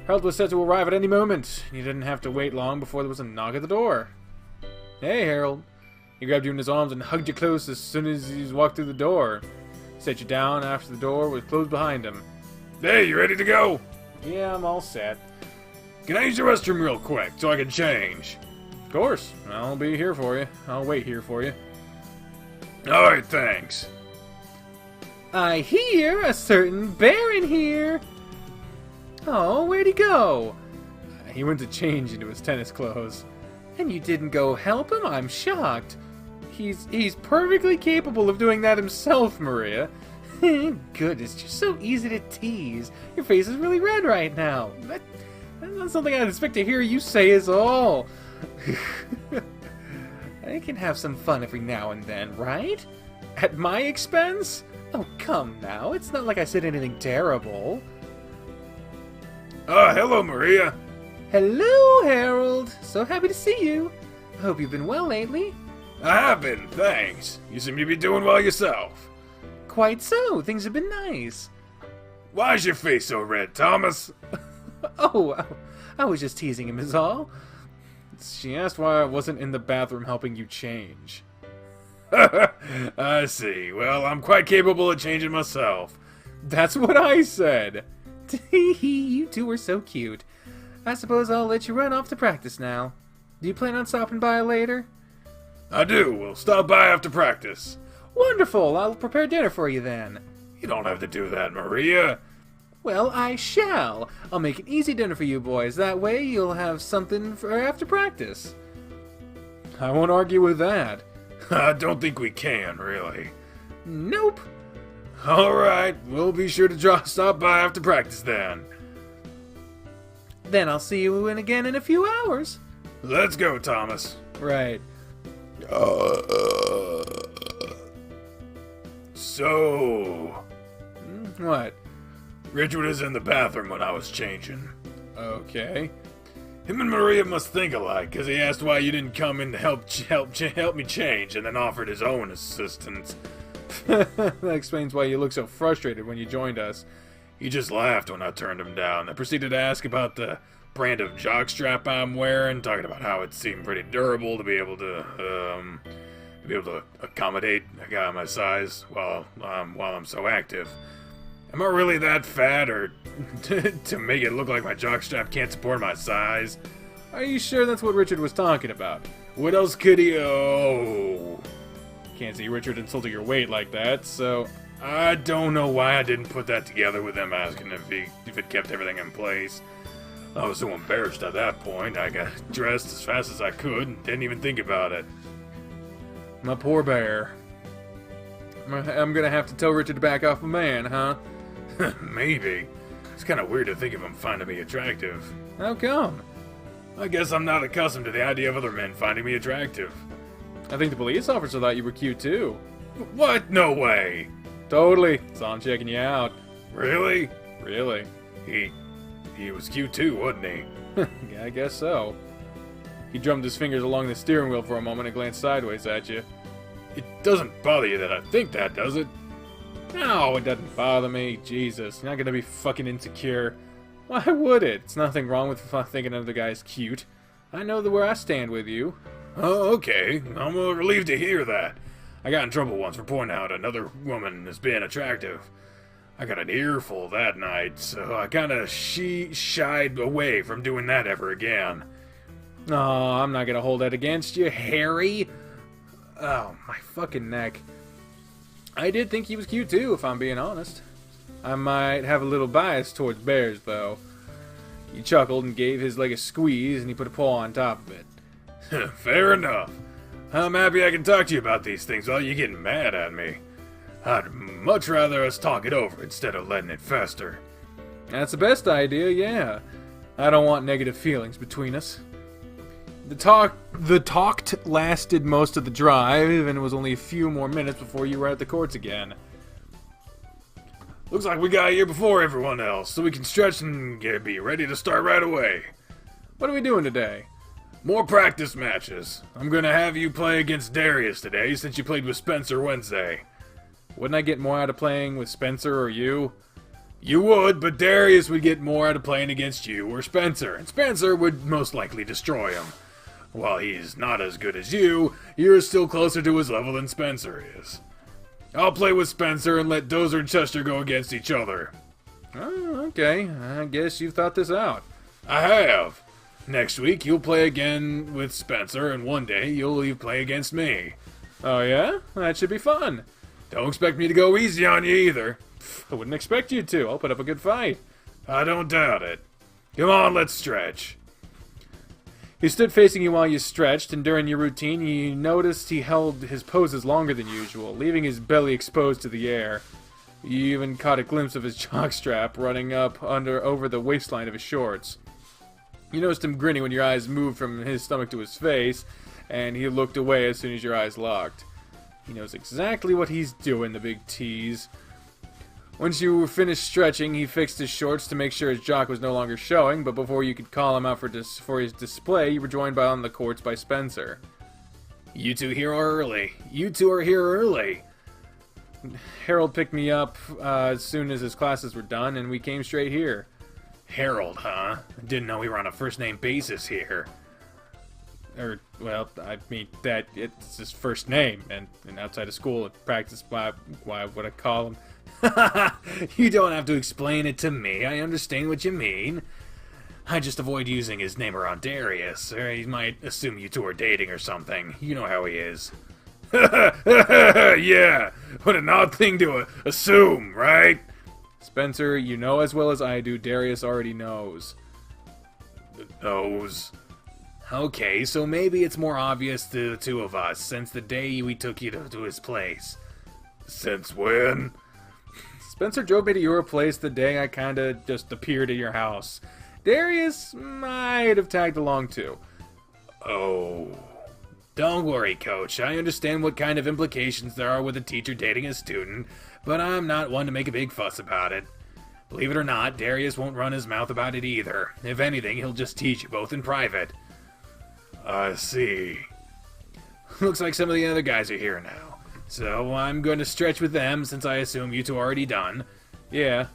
Harold was set to arrive at any moment. He didn't have to wait long before there was a knock at the door. Hey, Harold. He grabbed you in his arms and hugged you close as soon as he walked through the door. He set you down after the door was closed behind him. Hey, you ready to go? Yeah, I'm all set. Can I use the restroom real quick so I can change? Of course. I'll be here for you. I'll wait here for you. Alright, thanks. I hear a certain Baron here. Oh, where'd he go? He went to change into his tennis clothes. And you didn't go help him? I'm shocked. He's perfectly capable of doing that himself, Maria. Goodness, you're so easy to tease. Your face is really red right now. That's not something I'd expect to hear you say is all. I can have some fun every now and then, right? At my expense? Oh, come now. It's not like I said anything terrible. Hello, Maria. Hello, Harold. So happy to see you. I hope you've been well lately. I have been, thanks. You seem to be doing well yourself. Quite so. Things have been nice. Why is your face so red, Thomas? Oh, I was just teasing him is all. She asked why I wasn't in the bathroom helping you change. I see. Well, I'm quite capable of changing myself. That's what I said. You two are so cute. I suppose I'll let you run off to practice now. Do you plan on stopping by later? I do. We'll stop by after practice. Wonderful. I'll prepare dinner for you then. You don't have to do that, Maria. Well, I shall. I'll make an easy dinner for you boys. That way you'll have something for after practice. I won't argue with that. I don't think we can, really. Nope. Alright, we'll be sure to stop by after practice then. Then I'll see you again in a few hours. Let's go, Thomas. Right. So... What? Richard was in the bathroom when I was changing. Okay. Him and Maria must think alike, because he asked why you didn't come in to help me change, and then offered his own assistance. That explains why you look so frustrated when you joined us. He just laughed when I turned him down. I proceeded to ask about the brand of jockstrap I'm wearing, talking about how it seemed pretty durable to be able to accommodate a guy my size while I'm so active. Am I really that fat, or to make it look like my jockstrap can't support my size? Are you sure that's what Richard was talking about? What else could he... Oh... Can't see Richard insulting your weight like that, so... I don't know why I didn't put that together with him asking if it kept everything in place. I was so embarrassed at that point, I got dressed as fast as I could and didn't even think about it. My poor bear. I'm gonna have to tell Richard to back off a man, huh? Maybe. It's kind of weird to think of him finding me attractive. How come? I guess I'm not accustomed to the idea of other men finding me attractive. I think the police officer thought you were cute too. What? No way. Totally. Saw him checking you out. Really? Really? He was cute too, wasn't he? Yeah, I guess so. He drummed his fingers along the steering wheel for a moment and glanced sideways at you. It doesn't bother you that I think that, does it? No, it doesn't bother me. Jesus, you're not gonna be fucking insecure. Why would it? It's nothing wrong with thinking another guy's cute. I know where I stand with you. Oh, okay. I'm relieved to hear that. I got in trouble once for pointing out another woman as being attractive. I got an earful that night, so I kinda shied away from doing that ever again. No, I'm not gonna hold that against you, Harry. Oh, my fucking neck. I did think he was cute too, if I'm being honest. I might have a little bias towards bears, though. He chuckled and gave his leg a squeeze, and he put a paw on top of it. Fair enough. I'm happy I can talk to you about these things while you're getting mad at me. I'd much rather us talk it over instead of letting it fester. That's the best idea, yeah. I don't want negative feelings between us. The talk lasted most of the drive, and it was only a few more minutes before you were at the courts again. Looks like we got here before everyone else, so we can stretch and be ready to start right away. What are we doing today? More practice matches. I'm gonna have you play against Darius today, since you played with Spencer Wednesday. Wouldn't I get more out of playing with Spencer or you? You would, but Darius would get more out of playing against you or Spencer, and Spencer would most likely destroy him. While he's not as good as you, you're still closer to his level than Spencer is. I'll play with Spencer and let Dozer and Chester go against each other. Oh, okay. I guess you've thought this out. I have. Next week, you'll play again with Spencer, and one day, you'll play against me. Oh, yeah? That should be fun. Don't expect me to go easy on you, either. I wouldn't expect you to. I'll put up a good fight. I don't doubt it. Come on, let's stretch. He stood facing you while you stretched, and during your routine, you noticed he held his poses longer than usual, leaving his belly exposed to the air. You even caught a glimpse of his jockstrap running up over the waistline of his shorts. You noticed him grinning when your eyes moved from his stomach to his face, and he looked away as soon as your eyes locked. He knows exactly what he's doing, the big tease. Once you were finished stretching, he fixed his shorts to make sure his jock was no longer showing, but before you could call him out for his display, you were joined on the courts by Spencer. You two here early. You two are here early. Harold picked me up as soon as his classes were done, and we came straight here. Harold, huh? Didn't know we were on a first-name basis here. Well, I mean, that it's his first name, and outside of school at practice, why would I call him? You don't have to explain it to me. I understand what you mean. I just avoid using his name around Darius, or he might assume you two are dating or something. You know how he is. Yeah, what an odd thing to assume, right? Spencer, you know as well as I do, Darius already knows. Knows? Okay, so maybe it's more obvious to the two of us since the day we took you to his place. Since when? Spencer drove me to your place the day I kinda just appeared at your house. Darius might have tagged along too. Oh. Don't worry, Coach. I understand what kind of implications there are with a teacher dating a student, but I'm not one to make a big fuss about it. Believe it or not, Darius won't run his mouth about it either. If anything, he'll just teach you both in private. I see. Looks like some of the other guys are here now. So I'm going to stretch with them since I assume you two are already done. Yeah.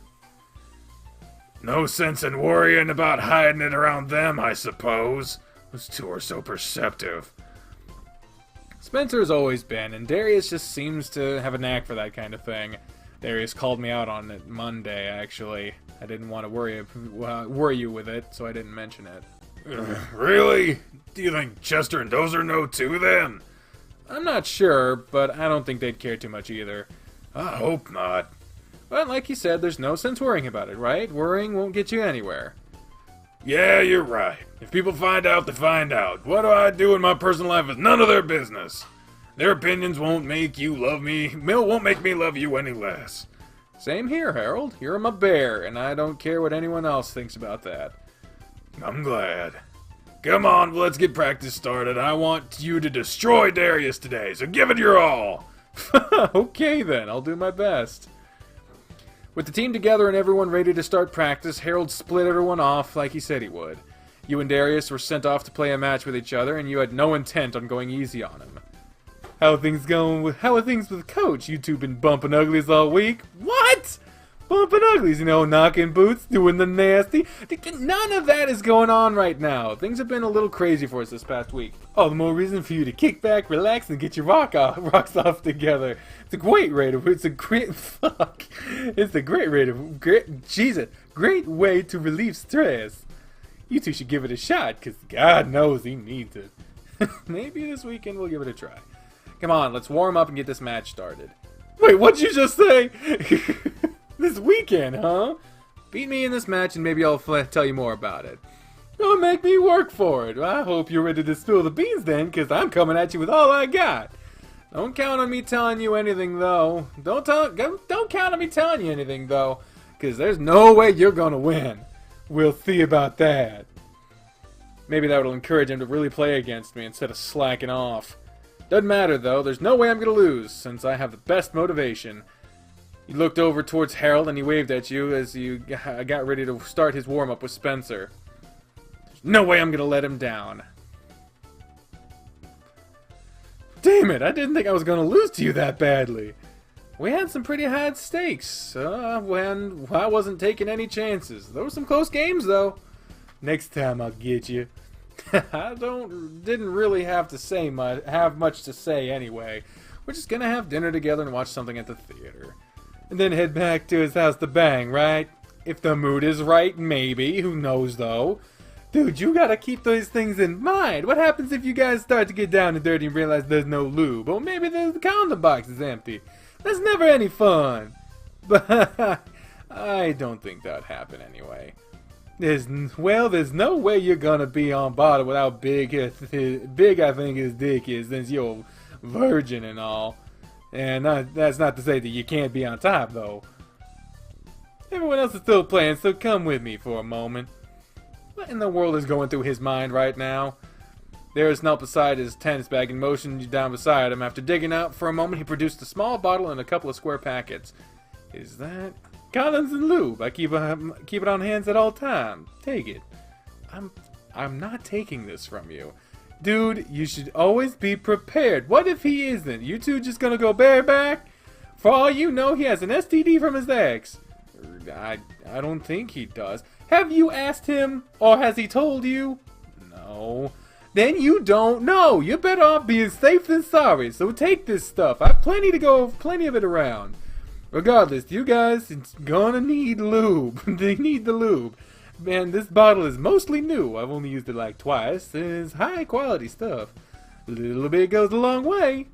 No sense in worrying about hiding it around them, I suppose. Those two are so perceptive. Spencer has always been, and Darius just seems to have a knack for that kind of thing. Darius called me out on it Monday, actually. I didn't want to worry you with it, so I didn't mention it. Really? Do you think Chester and Dozer know too, then? I'm not sure, but I don't think they'd care too much either. I hope not. But like you said, there's no sense worrying about it, right? Worrying won't get you anywhere. Yeah, you're right. If people find out, they find out. What do I do in my personal life is none of their business. Their opinions won't make you love me. Won't make me love you any less. Same here, Harold. You're my bear, and I don't care what anyone else thinks about that. I'm glad. Come on, let's get practice started. I want you to destroy Darius today, so give it your all. Okay then, I'll do my best. With the team together and everyone ready to start practice, Harold split everyone off like he said he would. You and Darius were sent off to play a match with each other, and you had no intent on going easy on him. How are things with Coach? You two been bumping uglies all week? What? Bumping uglies, knocking boots, doing the nasty. None of that is going on right now. Things have been a little crazy for us this past week. All the more reason for you to kick back, relax, and get your rocks off together. It's a great way to relieve stress. You two should give it a shot, because God knows he needs it. Maybe this weekend we'll give it a try. Come on, let's warm up and get this match started. Wait, what'd you just say? This weekend, huh? Beat me in this match and maybe I'll tell you more about it. Don't make me work for it. I hope you're ready to spill the beans then, because I'm coming at you with all I got. Don't count on me telling you anything, though. Don't count on me telling you anything, though, because there's no way you're going to win. We'll see about that. Maybe that will encourage him to really play against me instead of slacking off. Doesn't matter, though. There's no way I'm going to lose, since I have the best motivation. He looked over towards Harold and he waved at you as you got ready to start his warm-up with Spencer. There's no way I'm going to let him down. Damn it, I didn't think I was going to lose to you that badly. We had some pretty high stakes when I wasn't taking any chances. There were some close games, though. Next time I'll get you. I didn't really have much to say anyway. We're just gonna have dinner together and watch something at the theater. And then head back to his house to bang, right? If the mood is right, maybe. Who knows, though? Dude, you gotta keep those things in mind. What happens if you guys start to get down and dirty and realize there's no lube? Or maybe the condom box is empty. That's never any fun. But I don't think that'd happen anyway. There's no way you're gonna be on bottom without big I think his dick is, since you're a virgin and all. And that's not to say that you can't be on top, though. Everyone else is still playing, so come with me for a moment. What in the world is going through his mind right now? Darius knelt beside his tennis bag and motioned down beside him. After digging out for a moment, he produced a small bottle and a couple of square packets. Is that condoms and lube? I keep it on hands at all times. Take it. I'm not taking this from you. Dude, you should always be prepared. What if he isn't? You two just gonna go bareback? For all you know, he has an STD from his ex. I don't think he does. Have you asked him? Or has he told you? No. Then you don't know. You're better off being safe than sorry. So take this stuff. I've plenty of it around. Regardless, you guys gonna need lube. They need the lube. Man, this bottle is mostly new. I've only used it like twice. It's high quality stuff. A little bit goes a long way.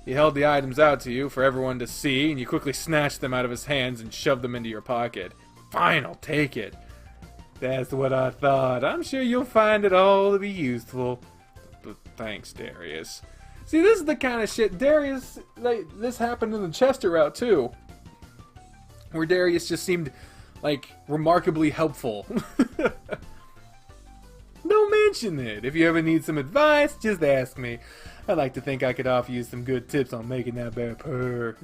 He held the items out to you for everyone to see, and you quickly snatched them out of his hands and shoved them into your pocket. Fine, I'll take it. That's what I thought. I'm sure you'll find it all to be useful. But thanks, Darius. See, this is the kind of shit Darius, this happened in the Chester route too, where Darius just seemed like remarkably helpful. Don't mention it. If you ever need some advice, just ask me. I'd like to think I could offer you some good tips on making that bear purr.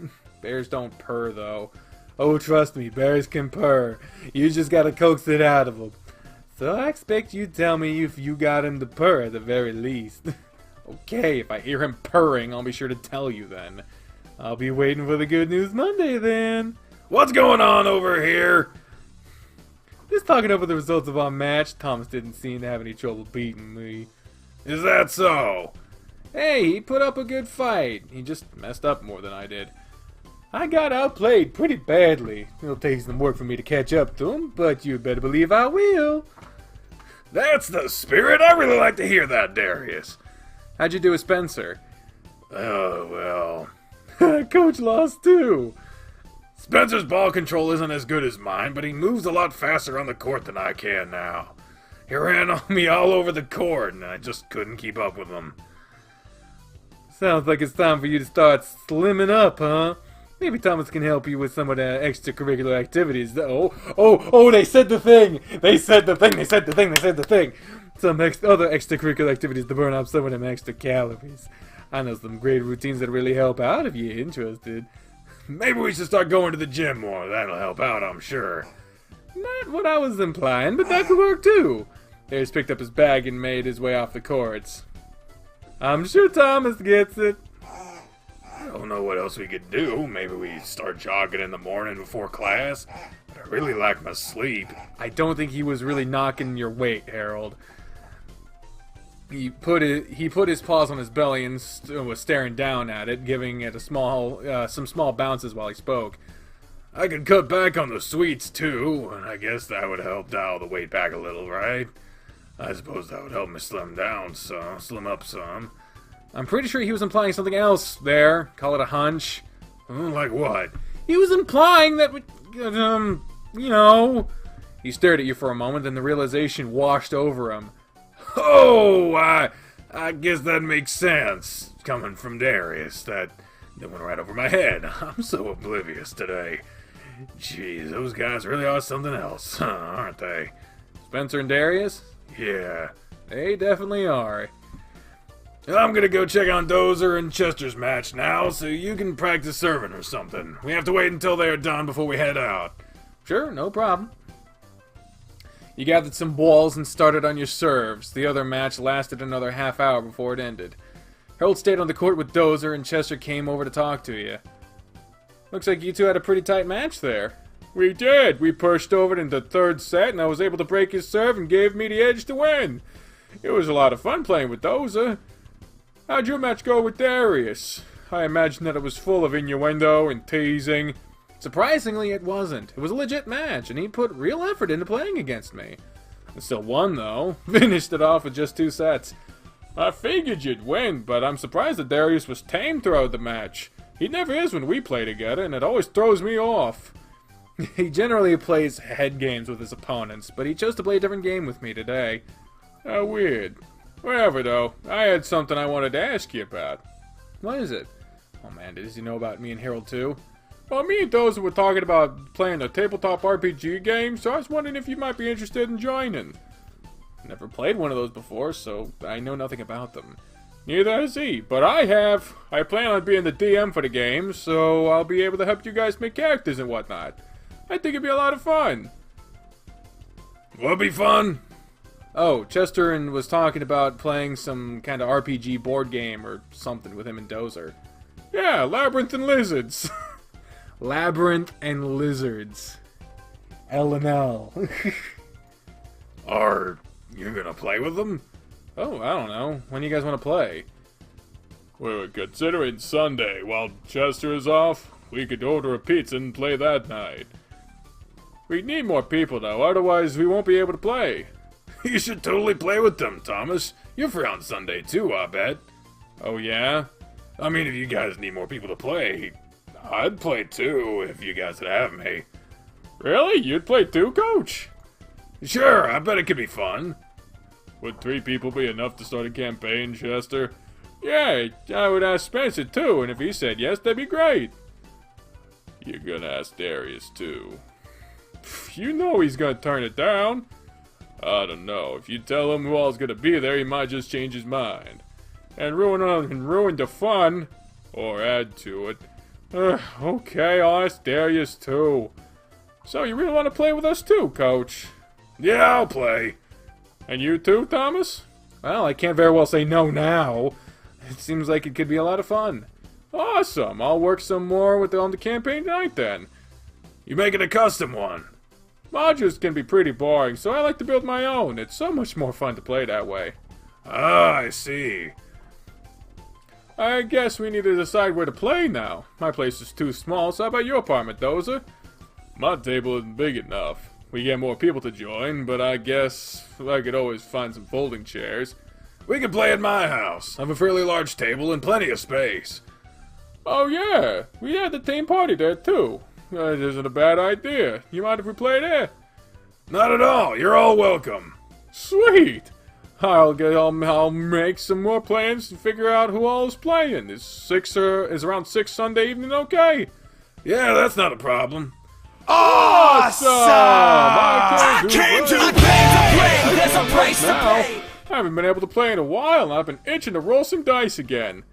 Bears don't purr though. Oh, trust me, bears can purr. You just gotta coax it out of them. So I expect you tell me if you got him to purr at the very least. Okay, if I hear him purring, I'll be sure to tell you then. I'll be waiting for the Good News Monday then. What's going on over here? Just talking over the results of our match. Thomas didn't seem to have any trouble beating me. Is that so? Hey, he put up a good fight. He just messed up more than I did. I got outplayed pretty badly. It'll take some work for me to catch up to him, but you better believe I will. That's the spirit. I really like to hear that, Darius. How'd you do with Spencer? Oh, well. Coach lost too. Spencer's ball control isn't as good as mine, but he moves a lot faster on the court than I can now. He ran on me all over the court, and I just couldn't keep up with him. Sounds like it's time for you to start slimming up, huh? Maybe Thomas can help you with some of the extracurricular activities. Oh, they said the thing! They said the thing! Some other extracurricular activities to burn up some of them extra calories. I know some great routines that really help out if you're interested. Maybe we should start going to the gym more. That'll help out, I'm sure. Not what I was implying, but that could work too. Darius picked up his bag and made his way off the courts. I'm sure Thomas gets it. I don't know what else we could do. Maybe we start jogging in the morning before class. But I really like my sleep. I don't think he was really knocking your weight, Harold. He put his paws on his belly and was staring down at it, giving it some small bounces while he spoke. I could cut back on the sweets too, and I guess that would help dial the weight back a little, right? I suppose that would help me slim up some. I'm pretty sure he was implying something else there. Call it a hunch. Like what? He was implying that you know. He stared at you for a moment, then the realization washed over him. Oh, I guess that makes sense. Coming from Darius, that went right over my head. I'm so oblivious today. Jeez, those guys really are something else, aren't they? Spencer and Darius? Yeah. They definitely are. I'm gonna go check on Dozer and Chester's match now, so you can practice serving or something. We have to wait until they are done before we head out. Sure, no problem. You gathered some balls and started on your serves. The other match lasted another half hour before it ended. Harold stayed on the court with Dozer, and Chester came over to talk to you. Looks like you two had a pretty tight match there. We did. We pushed over it in the third set, and I was able to break his serve and gave me the edge to win. It was a lot of fun playing with Dozer. How'd your match go with Darius? I imagine that it was full of innuendo and teasing. Surprisingly, it wasn't. It was a legit match, and he put real effort into playing against me. I still won, though. Finished it off with just 2 sets. I figured you'd win, but I'm surprised that Darius was tame throughout the match. He never is when we play together, and it always throws me off. He generally plays head games with his opponents, but he chose to play a different game with me today. How weird. Whatever, though. I had something I wanted to ask you about. What is it? Oh man, does he know about me and Harold too? Well, me and Dozer were talking about playing a tabletop RPG game, so I was wondering if you might be interested in joining. Never played one of those before, so I know nothing about them. Neither has he, but I have. I plan on being the DM for the game, so I'll be able to help you guys make characters and whatnot. I think it'd be a lot of fun. What'll be fun? Oh, Chester was talking about playing some kind of RPG board game or something with him and Dozer. Yeah, Labyrinth and Lizards. Labyrinth and Lizards. L&L. Are you gonna play with them? Oh, I don't know. When do you guys want to play? We were considering Sunday. While Chester is off, we could order a pizza and play that night. We need more people, though, otherwise we won't be able to play. You should totally play with them, Thomas. You're free on Sunday, too, I bet. Oh, yeah? I mean, if you guys need more people to play, I'd play too, if you guys would have me. Really? You'd play too, Coach? Sure, I bet it could be fun. Would 3 people be enough to start a campaign, Chester? Yeah, I would ask Spencer too, and if he said yes, that'd be great. You're gonna ask Darius too. You know he's gonna turn it down. I don't know. If you tell him who all's gonna be there, he might just change his mind. And ruin the fun. Or add to it. Okay, I'll ask Darius too. So you really want to play with us too, Coach? Yeah, I'll play. And you too, Thomas? Well, I can't very well say no now. It seems like it could be a lot of fun. Awesome. I'll work some more on the campaign tonight then. You make it a custom one. Modules can be pretty boring, so I like to build my own. It's so much more fun to play that way. Ah, I see. I guess we need to decide where to play now. My place is too small, so how about your apartment, Dozer? My table isn't big enough. We get more people to join, but I guess I could always find some folding chairs. We can play at my house. I have a fairly large table and plenty of space. Oh yeah, we had the team party there too. That isn't a bad idea. You mind if we play there? Not at all. You're all welcome. Sweet. I'll make some more plans to figure out who all is playing. Is around 6 Sunday evening okay? Yeah, that's not a problem. Awesome! I came to play. There's a price to pay. I haven't been able to play in a while, and I've been itching to roll some dice again.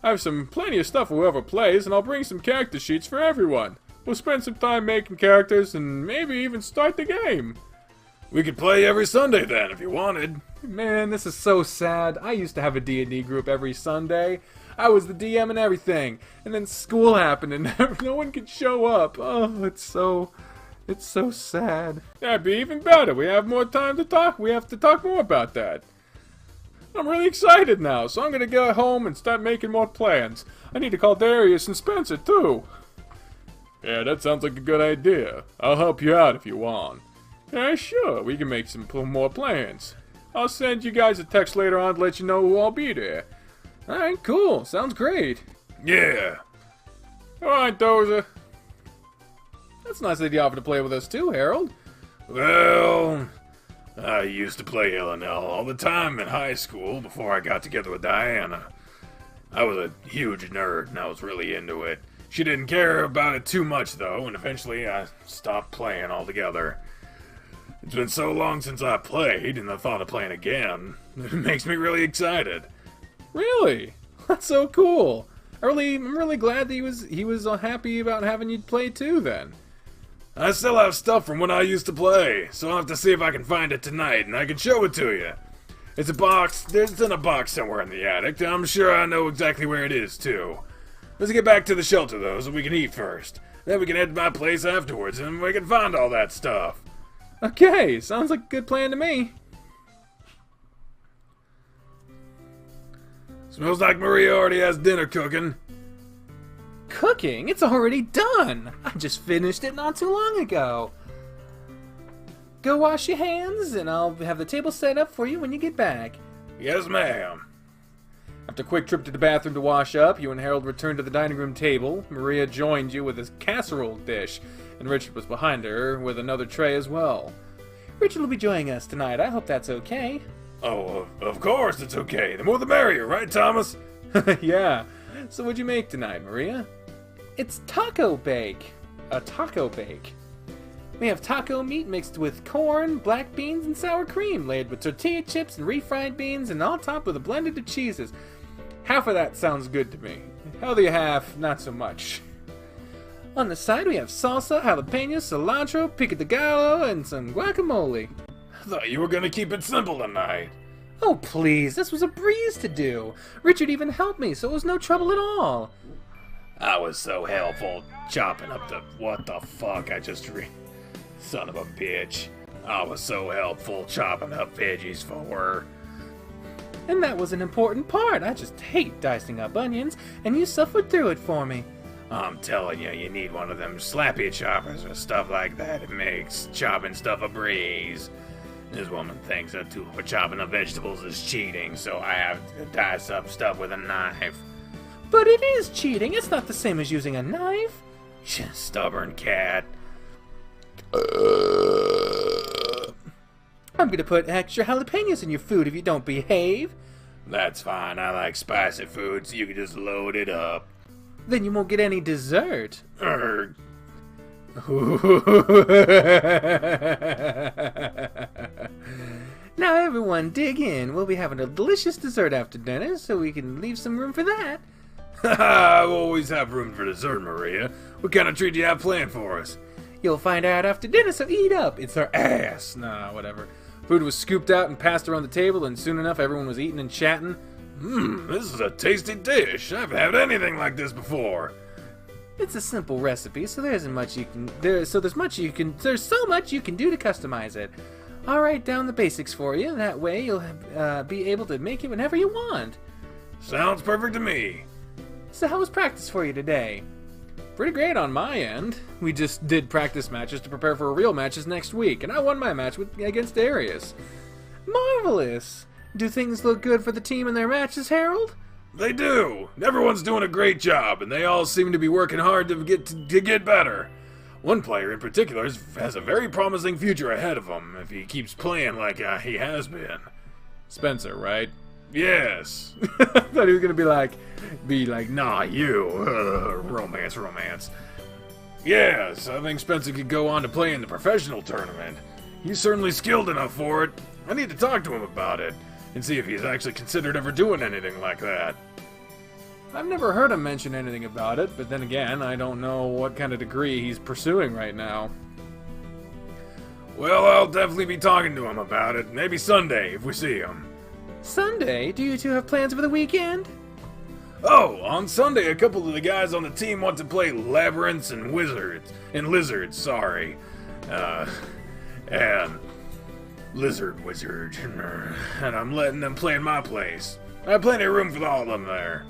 I have plenty of stuff for whoever plays, and I'll bring some character sheets for everyone. We'll spend some time making characters, and maybe even start the game. We could play every Sunday then, if you wanted. Man, this is so sad. I used to have a D&D group every Sunday. I was the DM and everything. And then school happened and no one could show up. Oh, it's so sad. That'd be even better. We have more time to talk. We have to talk more about that. I'm really excited now, so I'm gonna go home and start making more plans. I need to call Darius and Spencer too. Yeah, that sounds like a good idea. I'll help you out if you want. Yeah, sure. We can make some more plans. I'll send you guys a text later on to let you know who I'll be there. Alright, cool. Sounds great. Yeah. Alright, Dozer. That's nice that you offered to play with us too, Harold. Well, I used to play L&L all the time in high school before I got together with Diana. I was a huge nerd and I was really into it. She didn't care about it too much though, and eventually I stopped playing altogether. It's been so long since I played, and the thought of playing again, it makes me really excited. Really? That's so cool. I'm really glad that he was happy about having you play too then. I still have stuff from when I used to play, so I'll have to see if I can find it tonight, and I can show it to you. It's in a box somewhere in the attic, and I'm sure I know exactly where it is too. Let's get back to the shelter though, so we can eat first. Then we can head to my place afterwards, and we can find all that stuff. Okay, sounds like a good plan to me. Smells like Maria already has dinner cooking. Cooking? It's already done! I just finished it not too long ago. Go wash your hands, and I'll have the table set up for you when you get back. Yes, ma'am. After a quick trip to the bathroom to wash up, you and Harold returned to the dining room table. Maria joined you with a casserole dish, and Richard was behind her with another tray as well. Richard will be joining us tonight. I hope that's okay. Oh, of course it's okay. The more the merrier, right, Thomas? Yeah. So what'd you make tonight, Maria? It's taco bake. A taco bake. We have taco meat mixed with corn, black beans, and sour cream, layered with tortilla chips and refried beans, and all topped with a blended of cheeses. Half of that sounds good to me. The other half, not so much. On the side, we have salsa, jalapenos, cilantro, pico de gallo, and some guacamole. I thought you were gonna keep it simple tonight. Oh, please, this was a breeze to do. Richard even helped me, so it was no trouble at all. I was so helpful chopping up the... What the fuck? Son of a bitch. I was so helpful chopping up veggies for her. And that was an important part. I just hate dicing up onions, and you suffered through it for me. I'm telling you, you need one of them slappy choppers or stuff like that. It makes chopping stuff a breeze. This woman thinks that tool for chopping up vegetables is cheating, so I have to dice up stuff with a knife. But it is cheating. It's not the same as using a knife. Stubborn cat. I'm gonna put extra jalapenos in your food if you don't behave. That's fine. I like spicy food, so you can just load it up. Then you won't get any dessert. Now everyone dig in. We'll be having a delicious dessert after dinner, so we can leave some room for that. I always have room for dessert, Maria. What kind of treat do you have planned for us? You'll find out after dinner, so eat up. It's our ass. Nah, whatever. Food was scooped out and passed around the table, and soon enough everyone was eating and chatting. This is a tasty dish. I haven't had anything like this before. It's a simple recipe, so there's so much you can do to customize it. I'll write down the basics for you. That way you'll be able to make it whenever you want. Sounds perfect to me. So how was practice for you today? Pretty great on my end. We just did practice matches to prepare for real matches next week, and I won my match against Darius. Marvelous! Do things look good for the team in their matches, Harold? They do. Everyone's doing a great job, and they all seem to be working hard to get better. One player in particular has a very promising future ahead of him if he keeps playing like he has been. Spencer, right? Yes. I thought he was gonna be like, nah, you. Romance. Yes, I think Spencer could go on to play in the professional tournament. He's certainly skilled enough for it. I need to talk to him about it and see if he's actually considered ever doing anything like that. I've never heard him mention anything about it, but then again, I don't know what kind of degree he's pursuing right now. Well, I'll definitely be talking to him about it. Maybe Sunday, if we see him. Sunday? Do you two have plans for the weekend? Oh, on Sunday, a couple of the guys on the team want to play Labyrinths and Lizards, sorry. And Lizard Wizard. And I'm letting them play in my place. I have plenty of room for all of them there.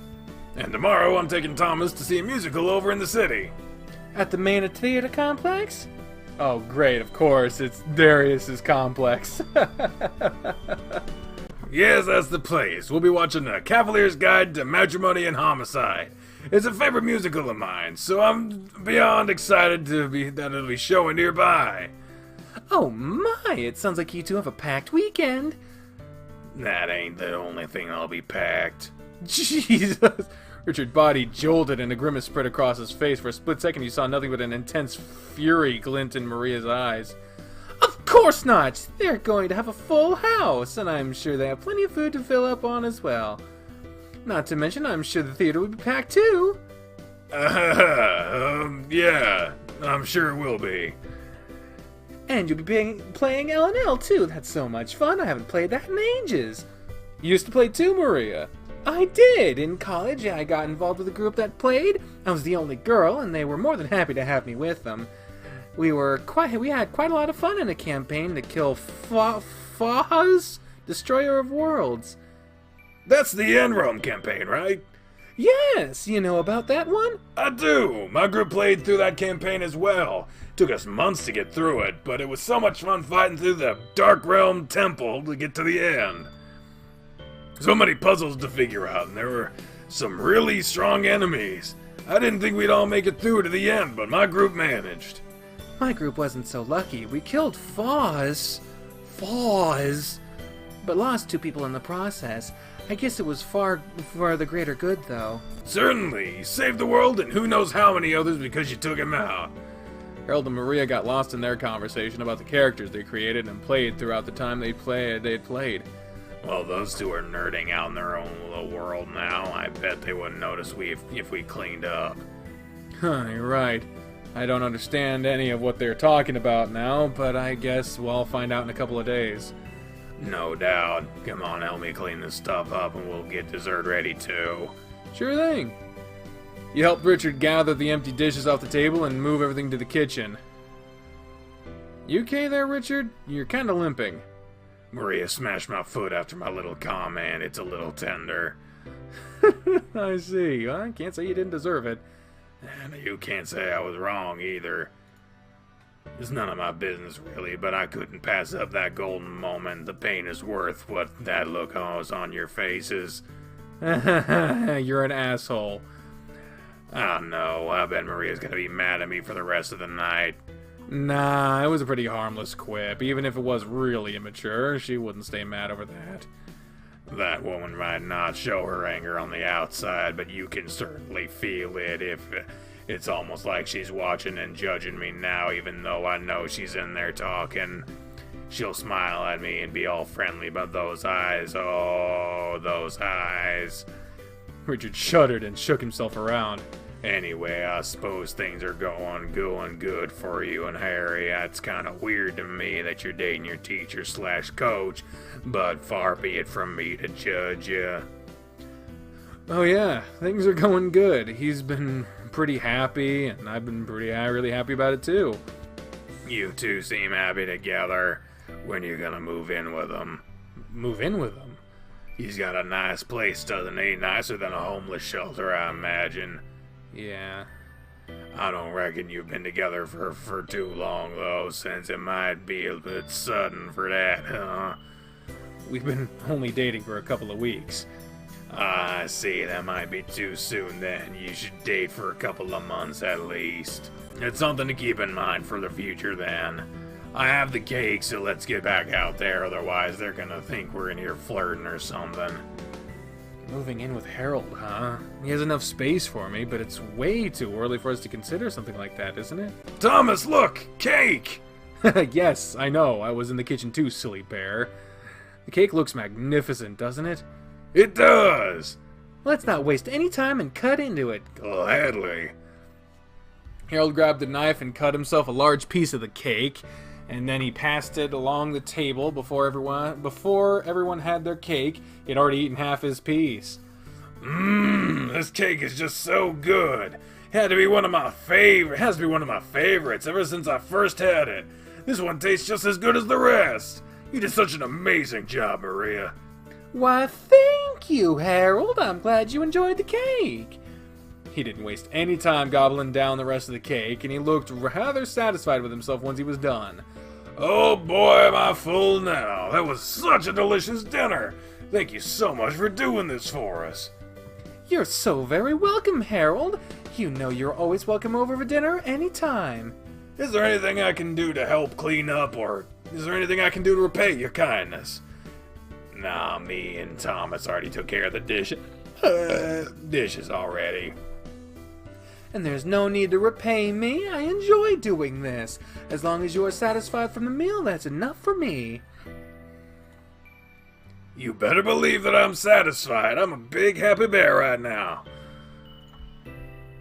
And tomorrow, I'm taking Thomas to see a musical over in the city. At the Main Theater Complex? Oh, great, of course. It's Darius's complex. Yes, that's the place. We'll be watching The Cavalier's Guide to Matrimony and Homicide. It's a favorite musical of mine, so I'm beyond excited that it'll be showing nearby. Oh my, it sounds like you two have a packed weekend. That ain't the only thing I'll be packed. Jesus. Richard's body jolted and a grimace spread across his face. For a split second, you saw nothing but an intense fury glint in Maria's eyes. Of course not! They're going to have a full house, and I'm sure they have plenty of food to fill up on as well. Not to mention, I'm sure the theater will be packed too. Yeah, I'm sure it will be. And you'll be playing L&L too. That's so much fun. I haven't played that in ages. You used to play too, Maria. I did. In college, I got involved with a group that played. I was the only girl, and they were more than happy to have me with them. We had quite a lot of fun in a campaign to kill Foz, Destroyer of Worlds. That's the Enrome campaign, right? Yes, you know about that one? I do. My group played through that campaign as well. Took us months to get through it, but it was so much fun fighting through the Dark Realm Temple to get to the end. So many puzzles to figure out, and there were some really strong enemies. I didn't think we'd all make it through to the end, but my group managed. My group wasn't so lucky. We killed Foz, but lost 2 people in the process. I guess it was far for the greater good, though. Certainly. You saved the world and who knows how many others because you took him out. Harold and Maria got lost in their conversation about the characters they created and played throughout the time they'd played. Well, those two are nerding out in their own little world now. I bet they wouldn't notice if we cleaned up. Huh, you're right. I don't understand any of what they're talking about now, but I guess we'll find out in a couple of days. No doubt. Come on, help me clean this stuff up and we'll get dessert ready too. Sure thing. You helped Richard gather the empty dishes off the table and move everything to the kitchen. You okay there, Richard? You're kind of limping. Maria smashed my foot after my little comment. It's a little tender. I see. Well, I can't say you didn't deserve it. And you can't say I was wrong either. It's none of my business, really, but I couldn't pass up that golden moment. The pain is worth what that look was on your faces. You're an asshole. I know. I bet Maria's gonna be mad at me for the rest of the night. Nah, it was a pretty harmless quip. Even if it was really immature, she wouldn't stay mad over that. That woman might not show her anger on the outside, but you can certainly feel it if it's almost like she's watching and judging me now, even though I know she's in there talking. She'll smile at me and be all friendly, but those eyes, oh, those eyes. Richard shuddered and shook himself around. Anyway, I suppose things are going good for you and Harry. It's kind of weird to me that you're dating your teacher/coach, but far be it from me to judge you. Oh yeah, things are going good. He's been pretty happy, and I've been really happy about it too. You two seem happy together. When you gonna move in with him? Move in with him? He's got a nice place, doesn't he? Nicer than a homeless shelter, I imagine. Yeah. I don't reckon you've been together for too long, though, since it might be a bit sudden for that, huh? We've been only dating for a couple of weeks. I see, that might be too soon then. You should date for a couple of months at least. It's something to keep in mind for the future then. I have the cake, so let's get back out there, otherwise they're gonna think we're in here flirting or something. Moving in with Harold, huh? He has enough space for me, but it's way too early for us to consider something like that, isn't it? Thomas, look! Cake! Yes, I know. I was in the kitchen too, silly bear. The cake looks magnificent, doesn't it? It does! Let's not waste any time and cut into it. Gladly. Harold grabbed a knife and cut himself a large piece of the cake, and then he passed it along the table before everyone had their cake. He'd already eaten half his piece. This cake is just so good. It has to be one of my favorites ever since I first had it. This one tastes just as good as the rest. You did such an amazing job, Maria. Why, thank you, Harold. I'm glad you enjoyed the cake. He didn't waste any time gobbling down the rest of the cake, and he looked rather satisfied with himself once he was done. Oh boy, am I full now. That was such a delicious dinner. Thank you so much for doing this for us. You're so very welcome, Harold. You know you're always welcome over for dinner anytime. Is there anything I can do to help clean up, or is there anything I can do to repay your kindness? Nah, me and Thomas already took care of the dishes already. And there's no need to repay me. I enjoy doing this. As long as you are satisfied from the meal, that's enough for me. You better believe that I'm satisfied. I'm a big happy bear right now.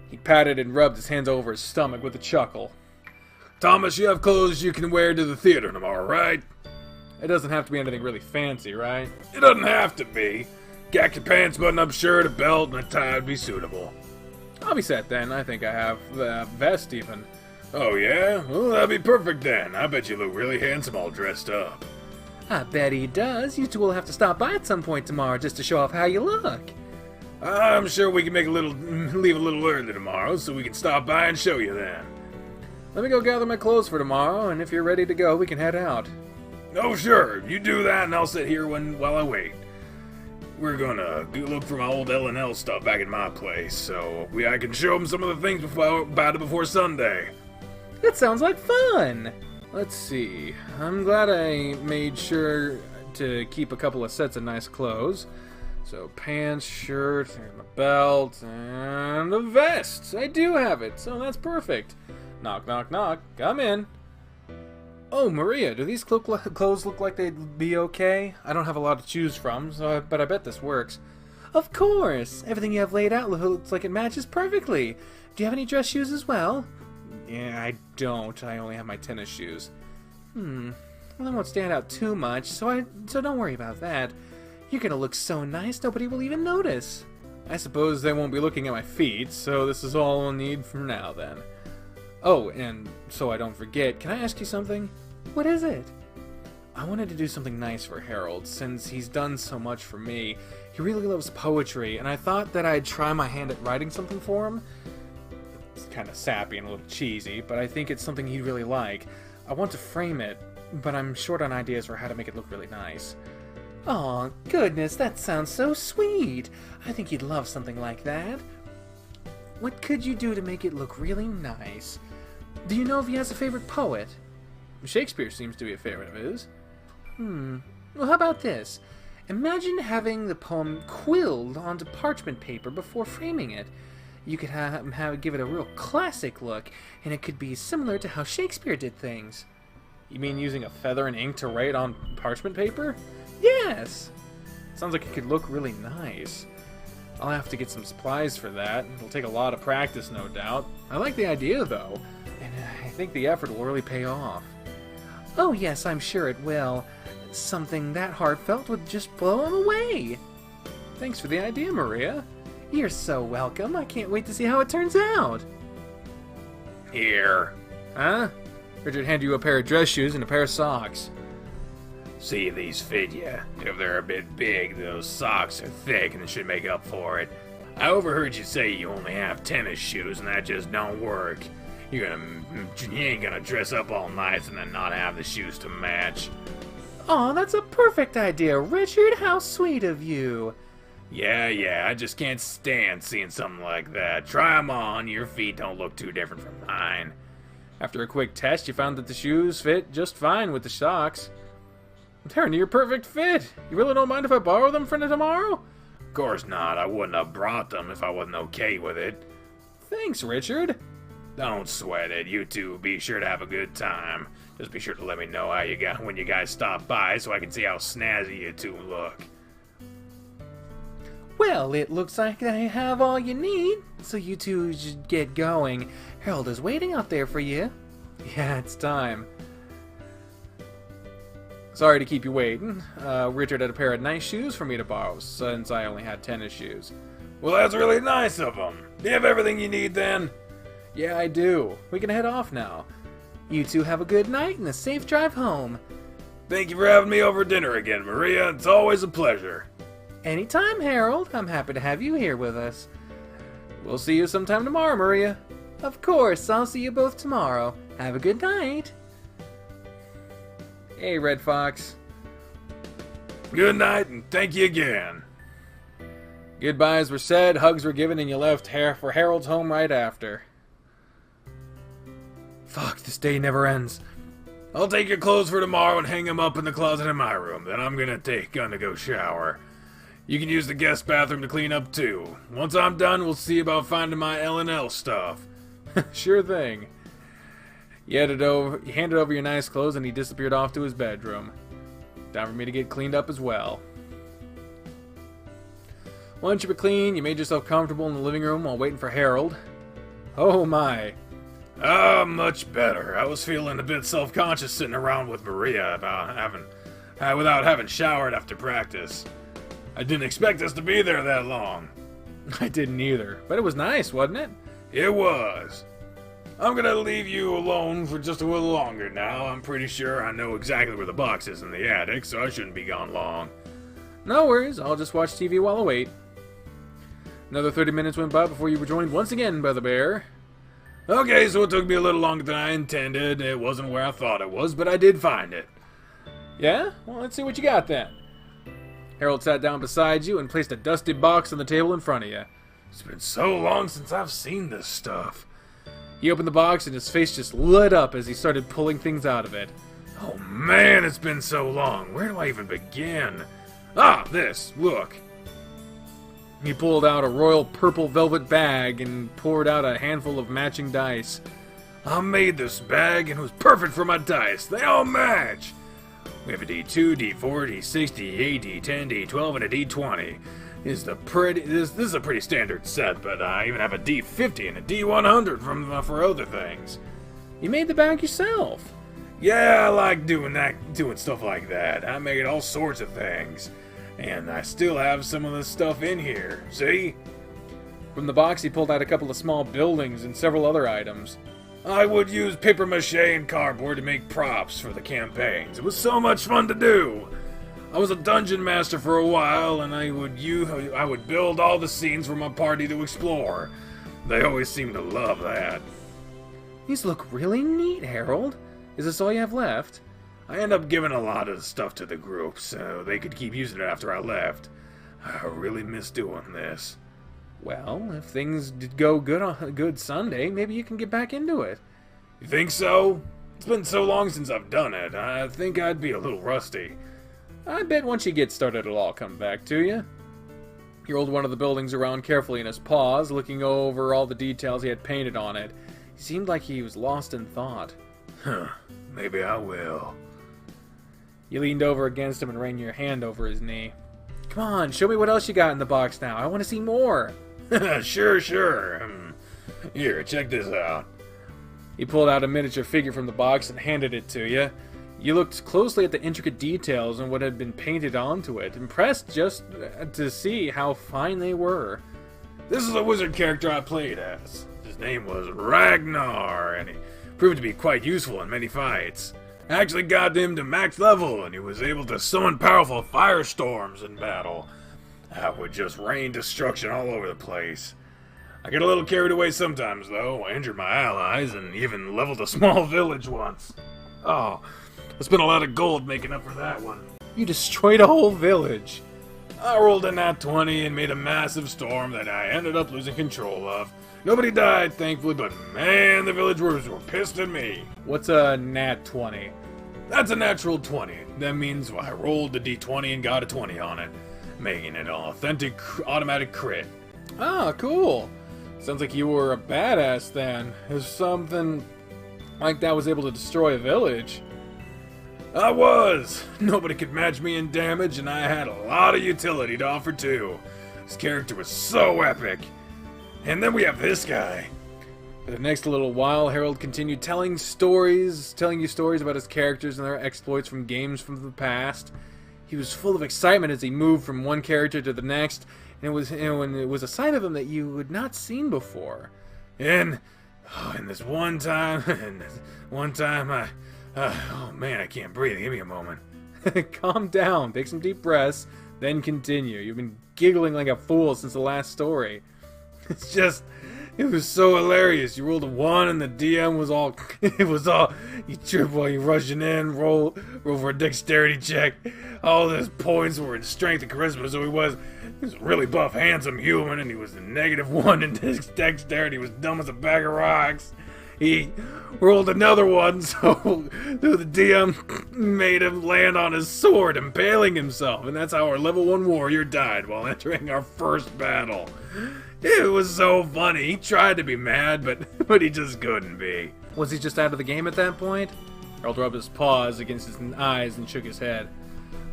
He patted and rubbed his hands over his stomach with a chuckle. Thomas, you have clothes you can wear to the theater tomorrow, right? It doesn't have to be anything really fancy, right? It doesn't have to be. Khaki pants, button-up shirt, a belt, and a tie would be suitable. I'll be set then. I think I have the vest even. Oh yeah? Well, that'd be perfect then. I bet you look really handsome all dressed up. I bet he does. You two will have to stop by at some point tomorrow just to show off how you look. I'm sure we can leave a little early tomorrow so we can stop by and show you then. Let me go gather my clothes for tomorrow, and if you're ready to go, we can head out. Oh sure, you do that and I'll sit here while I wait. We're gonna look for my old L&L stuff back at my place, so I can show them some of the things about it before Sunday. That sounds like fun! Let's see. I'm glad I made sure to keep a couple of sets of nice clothes. So pants, shirt, and a belt, and a vest. I do have it, so that's perfect. Knock, knock, knock. Come in. Oh, Maria, do these clothes look like they'd be okay? I don't have a lot to choose from, but I bet this works. Of course! Everything you have laid out looks like it matches perfectly. Do you have any dress shoes as well? Yeah, I don't. I only have my tennis shoes. Well, they won't stand out too much, so don't worry about that. You're gonna look so nice, nobody will even notice. I suppose they won't be looking at my feet, so this is all we'll need for now then. Oh, and so I don't forget, can I ask you something? What is it? I wanted to do something nice for Harold, since he's done so much for me. He really loves poetry, and I thought that I'd try my hand at writing something for him. It's kind of sappy and a little cheesy, but I think it's something he'd really like. I want to frame it, but I'm short on ideas for how to make it look really nice. Aw, goodness, that sounds so sweet. I think he'd love something like that. What could you do to make it look really nice? Do you know if he has a favorite poet? Shakespeare seems to be a favorite of his. Well, how about this? Imagine having the poem quilled onto parchment paper before framing it. You could give it a real classic look, and it could be similar to how Shakespeare did things. You mean using a feather and ink to write on parchment paper? Yes! Sounds like it could look really nice. I'll have to get some supplies for that. It'll take a lot of practice, no doubt. I like the idea, though, and I think the effort will really pay off. Oh yes, I'm sure it will. Something that heartfelt would just blow him away. Thanks for the idea, Maria. You're so welcome. I can't wait to see how it turns out. Here. Huh? Richard handed you a pair of dress shoes and a pair of socks. See if these fit you. If they're a bit big, those socks are thick and it should make up for it. I overheard you say you only have tennis shoes and that just don't work. You ain't gonna dress up all nice and then not have the shoes to match. Aw, that's a perfect idea, Richard. How sweet of you. Yeah, I just can't stand seeing something like that. Try 'em on, your feet don't look too different from mine. After a quick test, you found that the shoes fit just fine with the socks. They're a near perfect fit. You really don't mind if I borrow them for tomorrow? Of course not. I wouldn't have brought them if I wasn't okay with it. Thanks, Richard. Don't sweat it. You two be sure to have a good time. Just be sure to let me know how you got when you guys stop by so I can see how snazzy you two look. Well, it looks like I have all you need, so you two should get going. Harold is waiting out there for you. Yeah, it's time. Sorry to keep you waiting. Richard had a pair of nice shoes for me to borrow, since I only had tennis shoes. Well, that's really nice of them. Do you have everything you need then? Yeah, I do. We can head off now. You two have a good night and a safe drive home. Thank you for having me over dinner again, Maria. It's always a pleasure. Anytime, Harold. I'm happy to have you here with us. We'll see you sometime tomorrow, Maria. Of course, I'll see you both tomorrow. Have a good night. Hey, Red Fox. Good night, and thank you again. Goodbyes were said, hugs were given, and you left for Harold's home right after. Fuck, this day never ends. I'll take your clothes for tomorrow and hang them up in the closet in my room. Then I'm gonna go shower. You can use the guest bathroom to clean up too. Once I'm done, we'll see about finding my L&L stuff. Sure thing. You handed over your nice clothes, and he disappeared off to his bedroom. Time for me to get cleaned up as well. Once you were clean, you made yourself comfortable in the living room while waiting for Harold. Oh my. Much better. I was feeling a bit self-conscious sitting around with Maria without having showered after practice. I didn't expect us to be there that long. I didn't either, but it was nice, wasn't it? It was. I'm gonna leave you alone for just a little longer now. I'm pretty sure I know exactly where the box is in the attic, so I shouldn't be gone long. No worries, I'll just watch TV while I wait. Another 30 minutes went by before you were joined once again by the bear. Okay, so it took me a little longer than I intended. It wasn't where I thought it was, but I did find it. Yeah? Well, let's see what you got then. Harold sat down beside you and placed a dusty box on the table in front of you. It's been so long since I've seen this stuff. He opened the box and his face just lit up as he started pulling things out of it. Oh man, it's been so long. Where do I even begin? Ah, this, look. He pulled out a royal purple velvet bag and poured out a handful of matching dice. I made this bag and it was perfect for my dice. They all match. We have a D2, D4, D6, D8, D10, D12, and a D20. This is a pretty standard set, but I even have a D50 and a D100 for other things. You made the bag yourself. Yeah, I like doing stuff like that. I made all sorts of things. And I still have some of the stuff in here, see? From the box, he pulled out a couple of small buildings and several other items. I would use paper mache and cardboard to make props for the campaigns. It was so much fun to do. I was a dungeon master for a while, and I would build all the scenes for my party to explore. They always seem to love that. These look really neat, Harold. Is this all you have left? I end up giving a lot of the stuff to the group, so they could keep using it after I left. I really miss doing this. Well, if things did go good on a good Sunday, maybe you can get back into it. You think so? It's been so long since I've done it. I think I'd be a little rusty. I bet once you get started, it'll all come back to you. He rolled one of the buildings around carefully in his paws, looking over all the details he had painted on it. He seemed like he was lost in thought. Huh, maybe I will. You leaned over against him and ran your hand over his knee. Come on, show me what else you got in the box now. I want to see more. Sure. Here, check this out. He pulled out a miniature figure from the box and handed it to you. You looked closely at the intricate details and what had been painted onto it, impressed just to see how fine they were. This is a wizard character I played as. His name was Ragnar, and he proved to be quite useful in many fights. I actually got him to max level, and he was able to summon powerful firestorms in battle. I would just rain destruction all over the place. I get a little carried away sometimes, though. I injured my allies, and even leveled a small village once. Oh, I spent a lot of gold making up for that one. You destroyed a whole village. I rolled a nat 20 and made a massive storm that I ended up losing control of. Nobody died, thankfully, but man, the villagers were pissed at me. What's a nat 20? That's a natural 20. That means I rolled the d20 and got a 20 on it, making it an authentic automatic crit. Ah, cool. Sounds like you were a badass then. If something like that was able to destroy a village. I was. Nobody could match me in damage, and I had a lot of utility to offer too. This character was so epic. And then we have this guy. For the next little while, Harold continued telling you stories about his characters and their exploits from games from the past. He was full of excitement as he moved from one character to the next, and it was a side of him that you had not seen before. And this one time, oh man, I can't breathe. Give me a moment. Calm down, take some deep breaths, then continue. You've been giggling like a fool since the last story. It's just It was so hilarious. You rolled a 1 and the DM was all, you trip while you're rushing in, roll for a dexterity check. All his points were in strength and charisma, so he was a really buff, handsome human, and he was a -1 in dexterity. He was dumb as a bag of rocks. He rolled another 1, so the DM made him land on his sword, impaling himself, and that's how our level 1 warrior died while entering our first battle. It was so funny. He tried to be mad, but he just couldn't be. Was he just out of the game at that point? Harold rubbed his paws against his eyes and shook his head.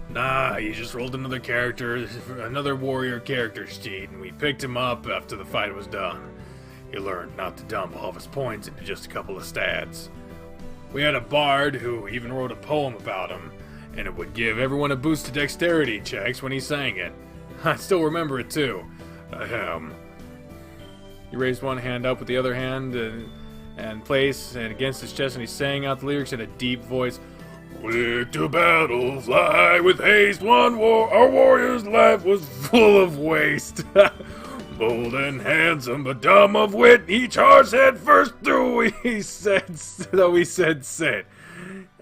Nah, he just rolled another warrior character sheet, and we picked him up after the fight was done. He learned not to dump all of his points into just a couple of stats. We had a bard who even wrote a poem about him, and it would give everyone a boost to dexterity checks when he sang it. I still remember it too. He raised one hand up with the other hand and placed it against his chest, and he sang out the lyrics in a deep voice. Quick to battle, fly with haste, our warrior's life was full of waste. Bold and handsome, but dumb of wit, he charged head first through, he said sit.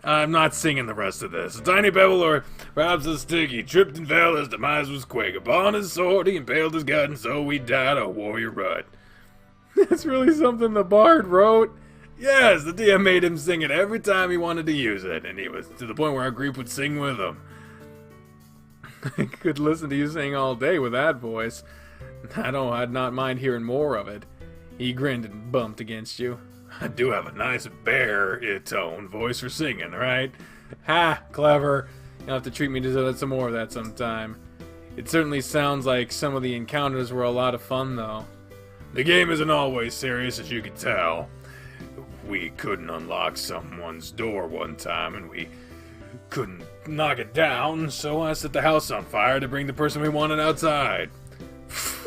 I'm not singing the rest of this. A tiny pebble or perhaps a stick, he tripped and fell, his demise was quick. Upon his sword he impaled his gut, and so he died a warrior rut. That's really something the bard wrote. Yes, the DM made him sing it every time he wanted to use it, and he was to the point where our group would sing with him. I could listen to you sing all day with that voice. I'd not mind hearing more of it. He grinned and bumped against you. I do have a nice baritone voice for singing, right? Ha! Clever. You'll have to treat me to some more of that sometime. It certainly sounds like some of the encounters were a lot of fun, though. The game isn't always serious, as you can tell. We couldn't unlock someone's door one time, and we couldn't knock it down, so I set the house on fire to bring the person we wanted outside.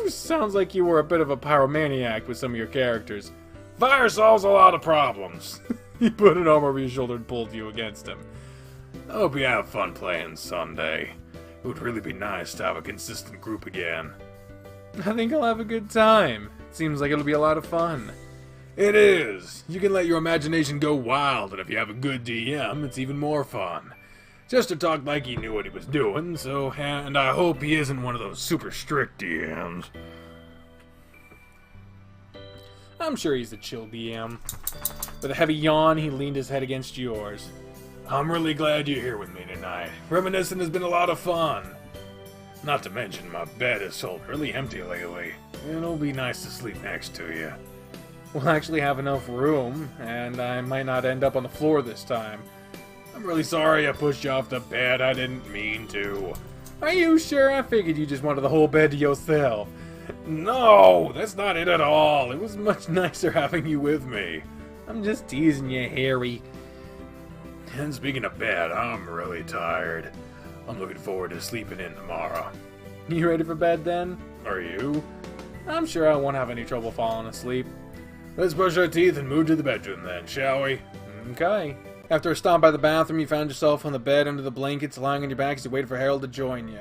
Sounds like you were a bit of a pyromaniac with some of your characters. Fire solves a lot of problems. He put an arm over your shoulder and pulled you against him. I hope you have fun playing Sunday. It would really be nice to have a consistent group again. I think I'll have a good time. It seems like it'll be a lot of fun. It is. You can let your imagination go wild, and if you have a good DM, it's even more fun. Chester talked like he knew what he was doing, and I hope he isn't one of those super strict DMs. I'm sure he's a chill DM. With a heavy yawn, he leaned his head against yours. I'm really glad you're here with me tonight. Reminiscing has been a lot of fun. Not to mention, my bed has felt really empty lately. It'll be nice to sleep next to you. We'll actually have enough room, and I might not end up on the floor this time. I'm really sorry I pushed you off the bed. I didn't mean to. Are you sure? I figured you just wanted the whole bed to yourself. No, that's not it at all. It was much nicer having you with me. I'm just teasing you, Harry. And speaking of bed, I'm really tired. I'm looking forward to sleeping in tomorrow. You ready for bed then? Are you? I'm sure I won't have any trouble falling asleep. Let's brush our teeth and move to the bedroom then, shall we? Okay. After a stop by the bathroom, you found yourself on the bed under the blankets, lying on your back as you waited for Harold to join you.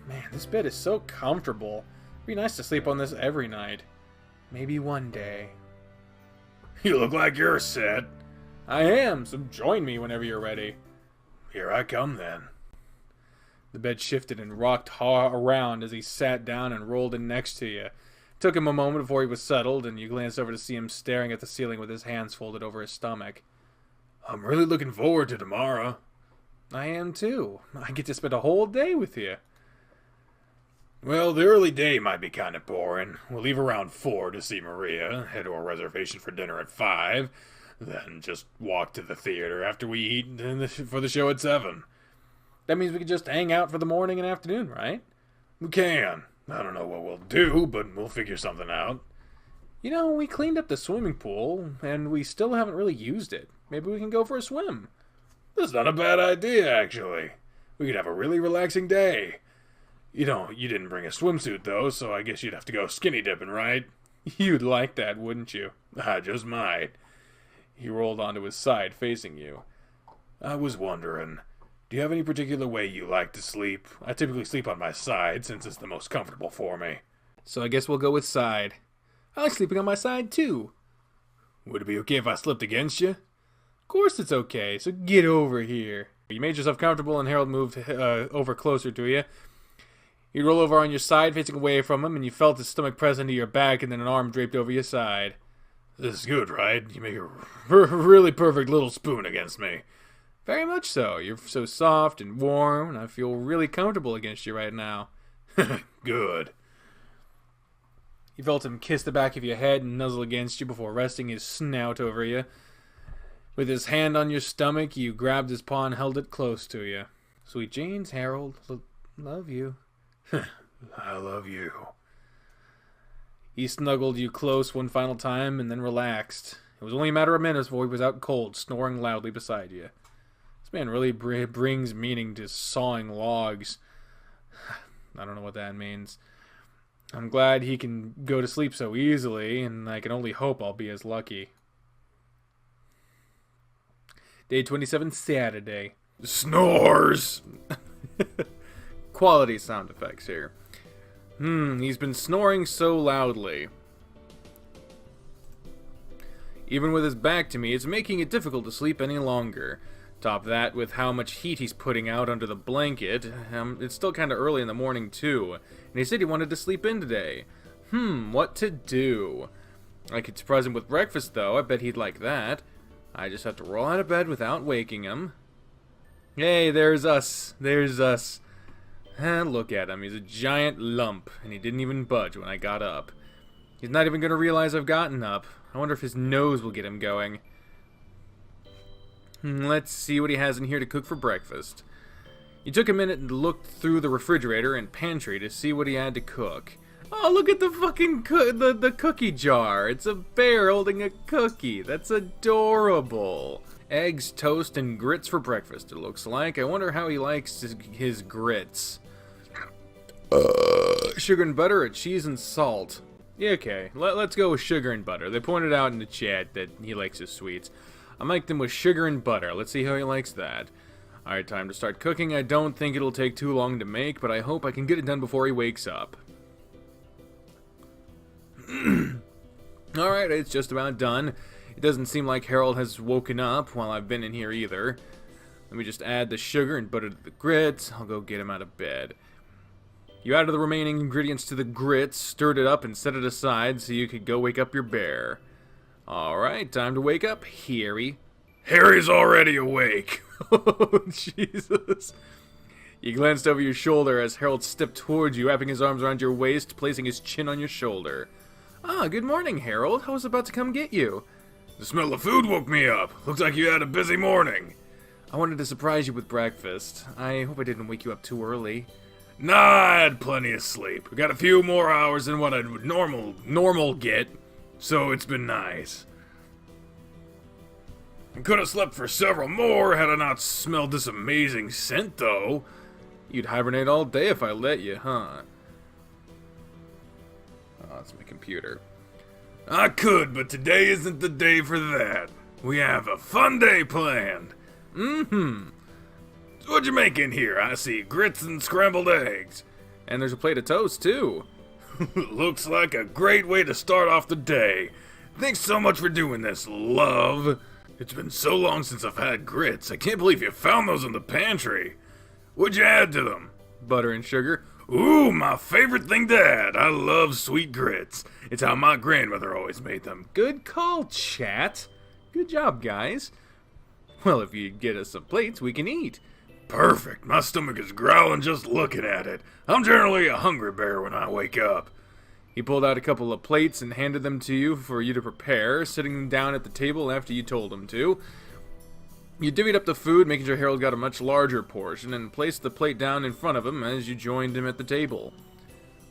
Man, this bed is so comfortable. It'd be nice to sleep on this every night. Maybe one day. You look like you're set. I am, so join me whenever you're ready. Here I come then. The bed shifted and rocked around as he sat down and rolled in next to you. It took him a moment before he was settled, and you glanced over to see him staring at the ceiling with his hands folded over his stomach. I'm really looking forward to tomorrow. I am too. I get to spend a whole day with you. Well, the early day might be kind of boring. We'll leave around 4 to see Maria, head to our reservation for dinner at 5, then just walk to the theater after we eat for the show at 7. That means we can just hang out for the morning and afternoon, right? We can. I don't know what we'll do, but we'll figure something out. You know, we cleaned up the swimming pool, and we still haven't really used it. Maybe we can go for a swim. That's not a bad idea, actually. We could have a really relaxing day. You didn't bring a swimsuit, though, so I guess you'd have to go skinny dipping, right? You'd like that, wouldn't you? I just might. He rolled onto his side, facing you. I was wondering, do you have any particular way you like to sleep? I typically sleep on my side, since it's the most comfortable for me. So I guess we'll go with side. I like sleeping on my side, too. Would it be okay if I slipped against you? Of course it's okay, so get over here. You made yourself comfortable and Harold moved over closer to you. You roll over on your side, facing away from him, and you felt his stomach press into your back and then an arm draped over your side. This is good, right? You make a really perfect little spoon against me. Very much so. You're so soft and warm, and I feel really comfortable against you right now. Good. You felt him kiss the back of your head and nuzzle against you before resting his snout over you. With his hand on your stomach, you grabbed his paw and held it close to you. Sweet James, Harold. Love you. I love you. He snuggled you close one final time and then relaxed. It was only a matter of minutes before he was out cold, snoring loudly beside you. This man really brings meaning to sawing logs. I don't know what that means. I'm glad he can go to sleep so easily, and I can only hope I'll be as lucky. Day 27, Saturday. Snores! Quality sound effects here. He's been snoring so loudly. Even with his back to me, it's making it difficult to sleep any longer. Top that with how much heat he's putting out under the blanket. It's still kind of early in the morning, too. And he said he wanted to sleep in today. What to do? I could surprise him with breakfast, though. I bet he'd like that. I just have to roll out of bed without waking him. Hey, there's us. There's us. Look at him. He's a giant lump, and he didn't even budge when I got up. He's not even going to realize I've gotten up. I wonder if his nose will get him going. Let's see what he has in here to cook for breakfast. He took a minute and looked through the refrigerator and pantry to see what he had to cook. Oh, look at the fucking the cookie jar. It's a bear holding a cookie. That's adorable. Eggs, toast, and grits for breakfast, it looks like. I wonder how he likes his grits. Sugar and butter or cheese and salt? Yeah, okay. Let's go with sugar and butter. They pointed out in the chat that he likes his sweets. I make them with sugar and butter. Let's see how he likes that. Alright, time to start cooking. I don't think it'll take too long to make, but I hope I can get it done before he wakes up. Alright, it's just about done. It doesn't seem like Harold has woken up while I've been in here either. Let me just add the sugar and butter to the grits. I'll go get him out of bed. You added the remaining ingredients to the grits, stirred it up, and set it aside so you could go wake up your bear. Alright, time to wake up, Harry. Harry's already awake. Oh, Jesus. You glanced over your shoulder as Harold stepped towards you, wrapping his arms around your waist, placing his chin on your shoulder. Ah, good morning, Harold. I was about to come get you. The smell of food woke me up. Looks like you had a busy morning. I wanted to surprise you with breakfast. I hope I didn't wake you up too early. Nah, I had plenty of sleep. I got a few more hours than what I'd normal get, so it's been nice. I could have slept for several more had I not smelled this amazing scent, though. You'd hibernate all day if I let you, huh? Oh, that's my computer. I could, but today isn't the day for that. We have a fun day planned. Mm-hmm. So what'd you make in here? I see grits and scrambled eggs. And there's a plate of toast, too. Looks like a great way to start off the day. Thanks so much for doing this, love. It's been so long since I've had grits. I can't believe you found those in the pantry. What'd you add to them? Butter and sugar. Ooh, my favorite thing to add. I love sweet grits. It's how my grandmother always made them. Good call, chat. Good job, guys. Well, if you get us some plates, we can eat. Perfect. My stomach is growling just looking at it. I'm generally a hungry bear when I wake up. He pulled out a couple of plates and handed them to you for you to prepare, sitting them down at the table after you told him to. You divvied up the food, making sure Harold got a much larger portion, and placed the plate down in front of him as you joined him at the table.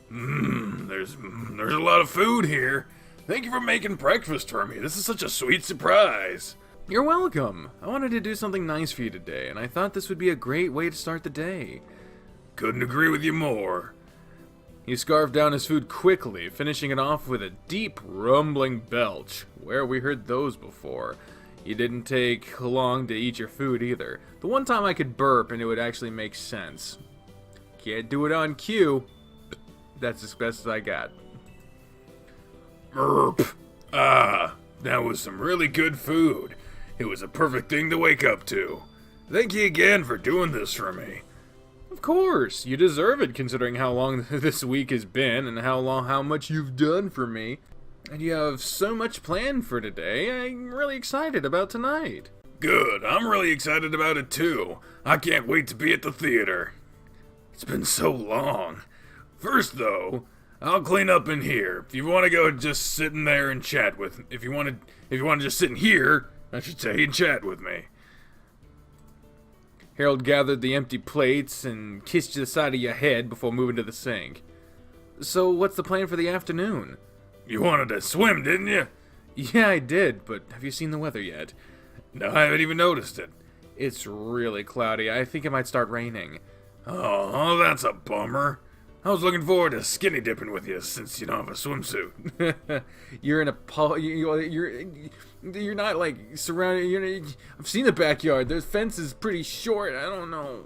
There's a lot of food here. Thank you for making breakfast for me. This is such a sweet surprise. You're welcome. I wanted to do something nice for you today, and I thought this would be a great way to start the day. Couldn't agree with you more. He scarfed down his food quickly, finishing it off with a deep, rumbling belch. Where we heard those before. You didn't take long to eat your food either. The one time I could burp and it would actually make sense. Can't do it on cue. That's as best as I got. Burp. Ah, that was some really good food. It was a perfect thing to wake up to. Thank you again for doing this for me. Of course, you deserve it considering how long this week has been and how much you've done for me. And you have so much planned for today. I'm really excited about tonight. Good, I'm really excited about it too. I can't wait to be at the theater. It's been so long. First though, I'll clean up in here. If you want to go just sit in there and chat with me. If you want to just sit in here, I should say, and chat with me. Harold gathered the empty plates and kissed the side of your head before moving to the sink. So, what's the plan for the afternoon? You wanted to swim, didn't you? Yeah, I did, but have you seen the weather yet? No, I haven't even noticed it. It's really cloudy. I think it might start raining. Oh, that's a bummer. I was looking forward to skinny dipping with you since you don't have a swimsuit. You're in a you're not like surrounded. I've seen the backyard. The fence is pretty short. I don't know.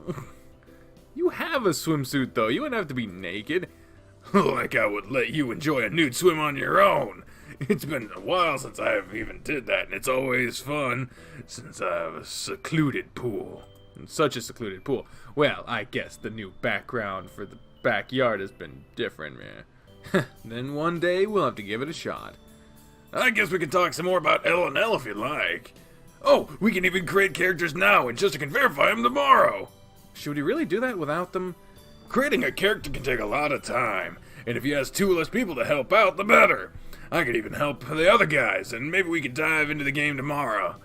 You have a swimsuit though. You wouldn't have to be naked. Like I would let you enjoy a nude swim on your own. It's been a while since I've even did that, and it's always fun since I have a secluded pool. Such a secluded pool. Well, I guess the new background for the backyard has been different, man. Then one day we'll have to give it a shot. I guess we can talk some more about L&L if you like. Oh, we can even create characters now and Chester can verify them tomorrow. Should we really do that without them? Creating a character can take a lot of time, and if he has 2 less people to help out, the better. I could even help the other guys, and maybe we could dive into the game tomorrow.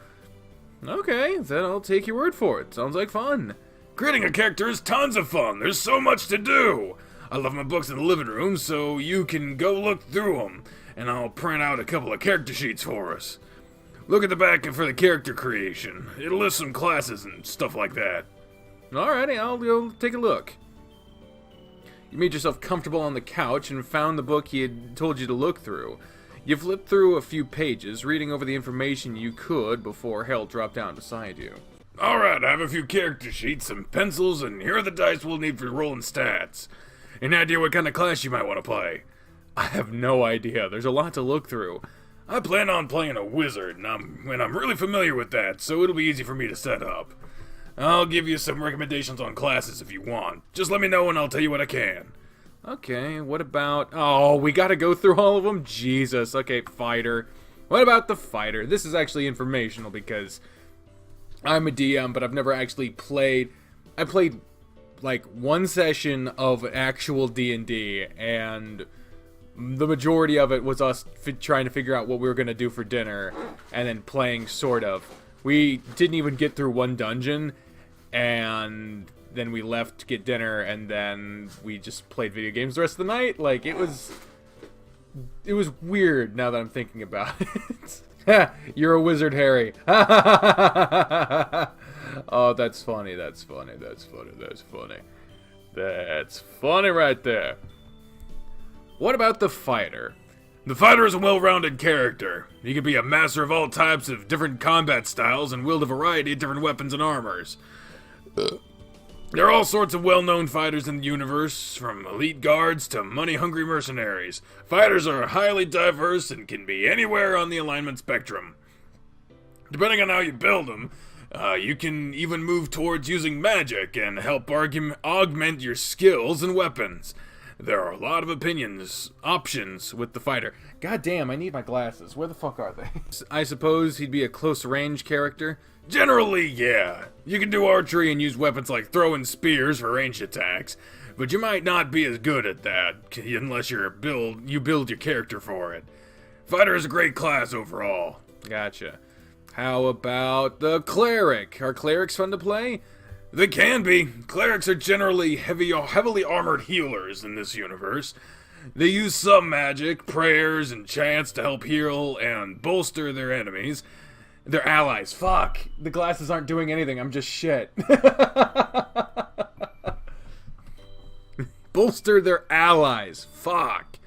Okay, then I'll take your word for it. Sounds like fun. Creating a character is tons of fun. There's so much to do. I love my books in the living room, so you can go look through them, and I'll print out a couple of character sheets for us. Look at the back for the character creation. It'll list some classes and stuff like that. Alrighty, I'll go take a look. You made yourself comfortable on the couch and found the book he had told you to look through. You flipped through a few pages, reading over the information you could before Harold dropped down beside you. Alright, I have a few character sheets, some pencils, and here are the dice we'll need for rolling stats. Any idea what kind of class you might want to play? I have no idea. There's a lot to look through. I plan on playing a wizard, and I'm really familiar with that, so it'll be easy for me to set up. I'll give you some recommendations on classes if you want. Just let me know and I'll tell you what I can. Okay, what about... Oh, we gotta go through all of them? Jesus. Okay, fighter. What about the fighter? This is actually informational because I'm a DM, but I've never actually played... I played, like, one session of actual D&D, and the majority of it was us trying to figure out what we were gonna do for dinner, and then playing, sort of. We didn't even get through one dungeon, and then we left to get dinner, and then we just played video games the rest of the night. Like, it was weird now that I'm thinking about it. You're a wizard, Harry. Oh, that's funny, that's funny, that's funny, that's funny. That's funny right there. What about the fighter? The fighter is a well-rounded character. He can be a master of all types of different combat styles and wield a variety of different weapons and armors. There are all sorts of well-known fighters in the universe, from elite guards to money-hungry mercenaries. Fighters are highly diverse and can be anywhere on the alignment spectrum. Depending on how you build them, you can even move towards using magic and help augment your skills and weapons. There are a lot of options with the fighter. God damn, I need my glasses. Where the fuck are they? I suppose he'd be a close-range character? Generally, yeah. You can do archery and use weapons like throwing spears for ranged attacks, but you might not be as good at that unless you build your character for it. Fighter is a great class overall. Gotcha. How about the cleric? Are clerics fun to play? They can be. Clerics are generally heavily armored healers in this universe. They use some magic, prayers, and chants to help heal and bolster their enemies. Their allies. Fuck. The glasses aren't doing anything. I'm just shit. Bolster their allies. Fuck.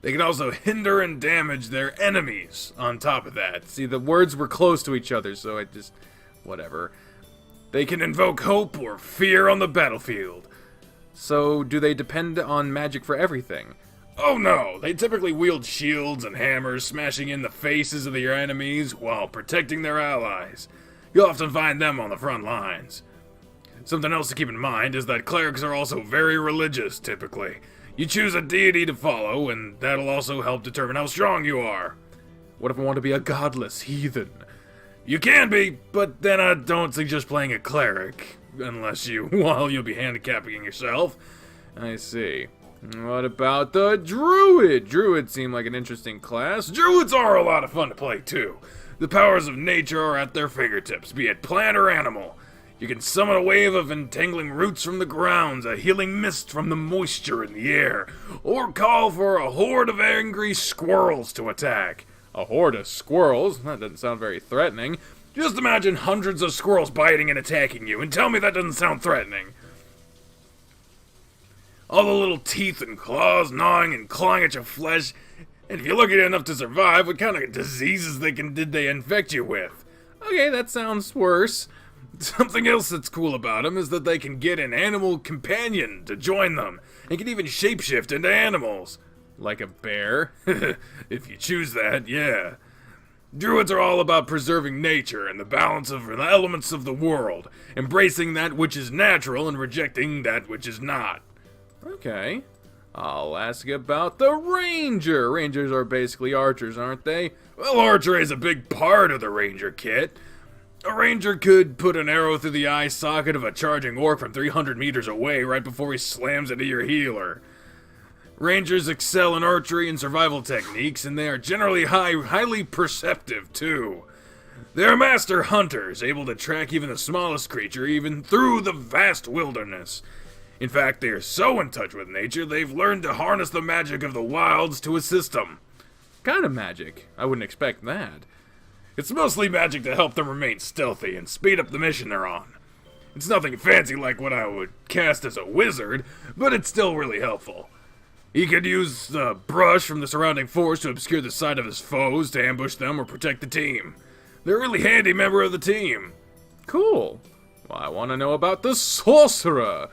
They can also hinder and damage their enemies on top of that. See, the words were close to each other, so I just... whatever. They can invoke hope or fear on the battlefield. So, do they depend on magic for everything? Oh no, they typically wield shields and hammers, smashing in the faces of your enemies while protecting their allies. You'll often find them on the front lines. Something else to keep in mind is that clerics are also very religious, typically. You choose a deity to follow, and that'll also help determine how strong you are. What if I want to be a godless heathen? You can be, but then I don't suggest playing a cleric, unless you'll be handicapping yourself. I see. What about the druid? Druids seem like an interesting class. Druids are a lot of fun to play, too. The powers of nature are at their fingertips, be it plant or animal. You can summon a wave of entangling roots from the grounds, a healing mist from the moisture in the air, or call for a horde of angry squirrels to attack. A horde of squirrels? That doesn't sound very threatening. Just imagine hundreds of squirrels biting and attacking you, and tell me that doesn't sound threatening. All the little teeth and claws gnawing and clawing at your flesh, and if you're lucky enough to survive, what kind of diseases did they infect you with? Okay, that sounds worse. Something else that's cool about them is that they can get an animal companion to join them, and can even shapeshift into animals. Like a bear? If you choose that, yeah. Druids are all about preserving nature and the balance of the elements of the world, embracing that which is natural and rejecting that which is not. Okay. I'll ask about the ranger. Rangers are basically archers, aren't they? Well, archery is a big part of the ranger kit. A ranger could put an arrow through the eye socket of a charging orc from 300 meters away right before he slams into your healer. Rangers excel in archery and survival techniques, and they are generally highly perceptive, too. They are master hunters, able to track even the smallest creature, even through the vast wilderness. In fact, they are so in touch with nature, they've learned to harness the magic of the wilds to assist them. Kind of magic? I wouldn't expect that. It's mostly magic to help them remain stealthy and speed up the mission they're on. It's nothing fancy like what I would cast as a wizard, but it's still really helpful. He could use the brush from the surrounding forest to obscure the sight of his foes, to ambush them, or protect the team. They're a really handy member of the team. Cool. Well, I want to know about the sorcerer.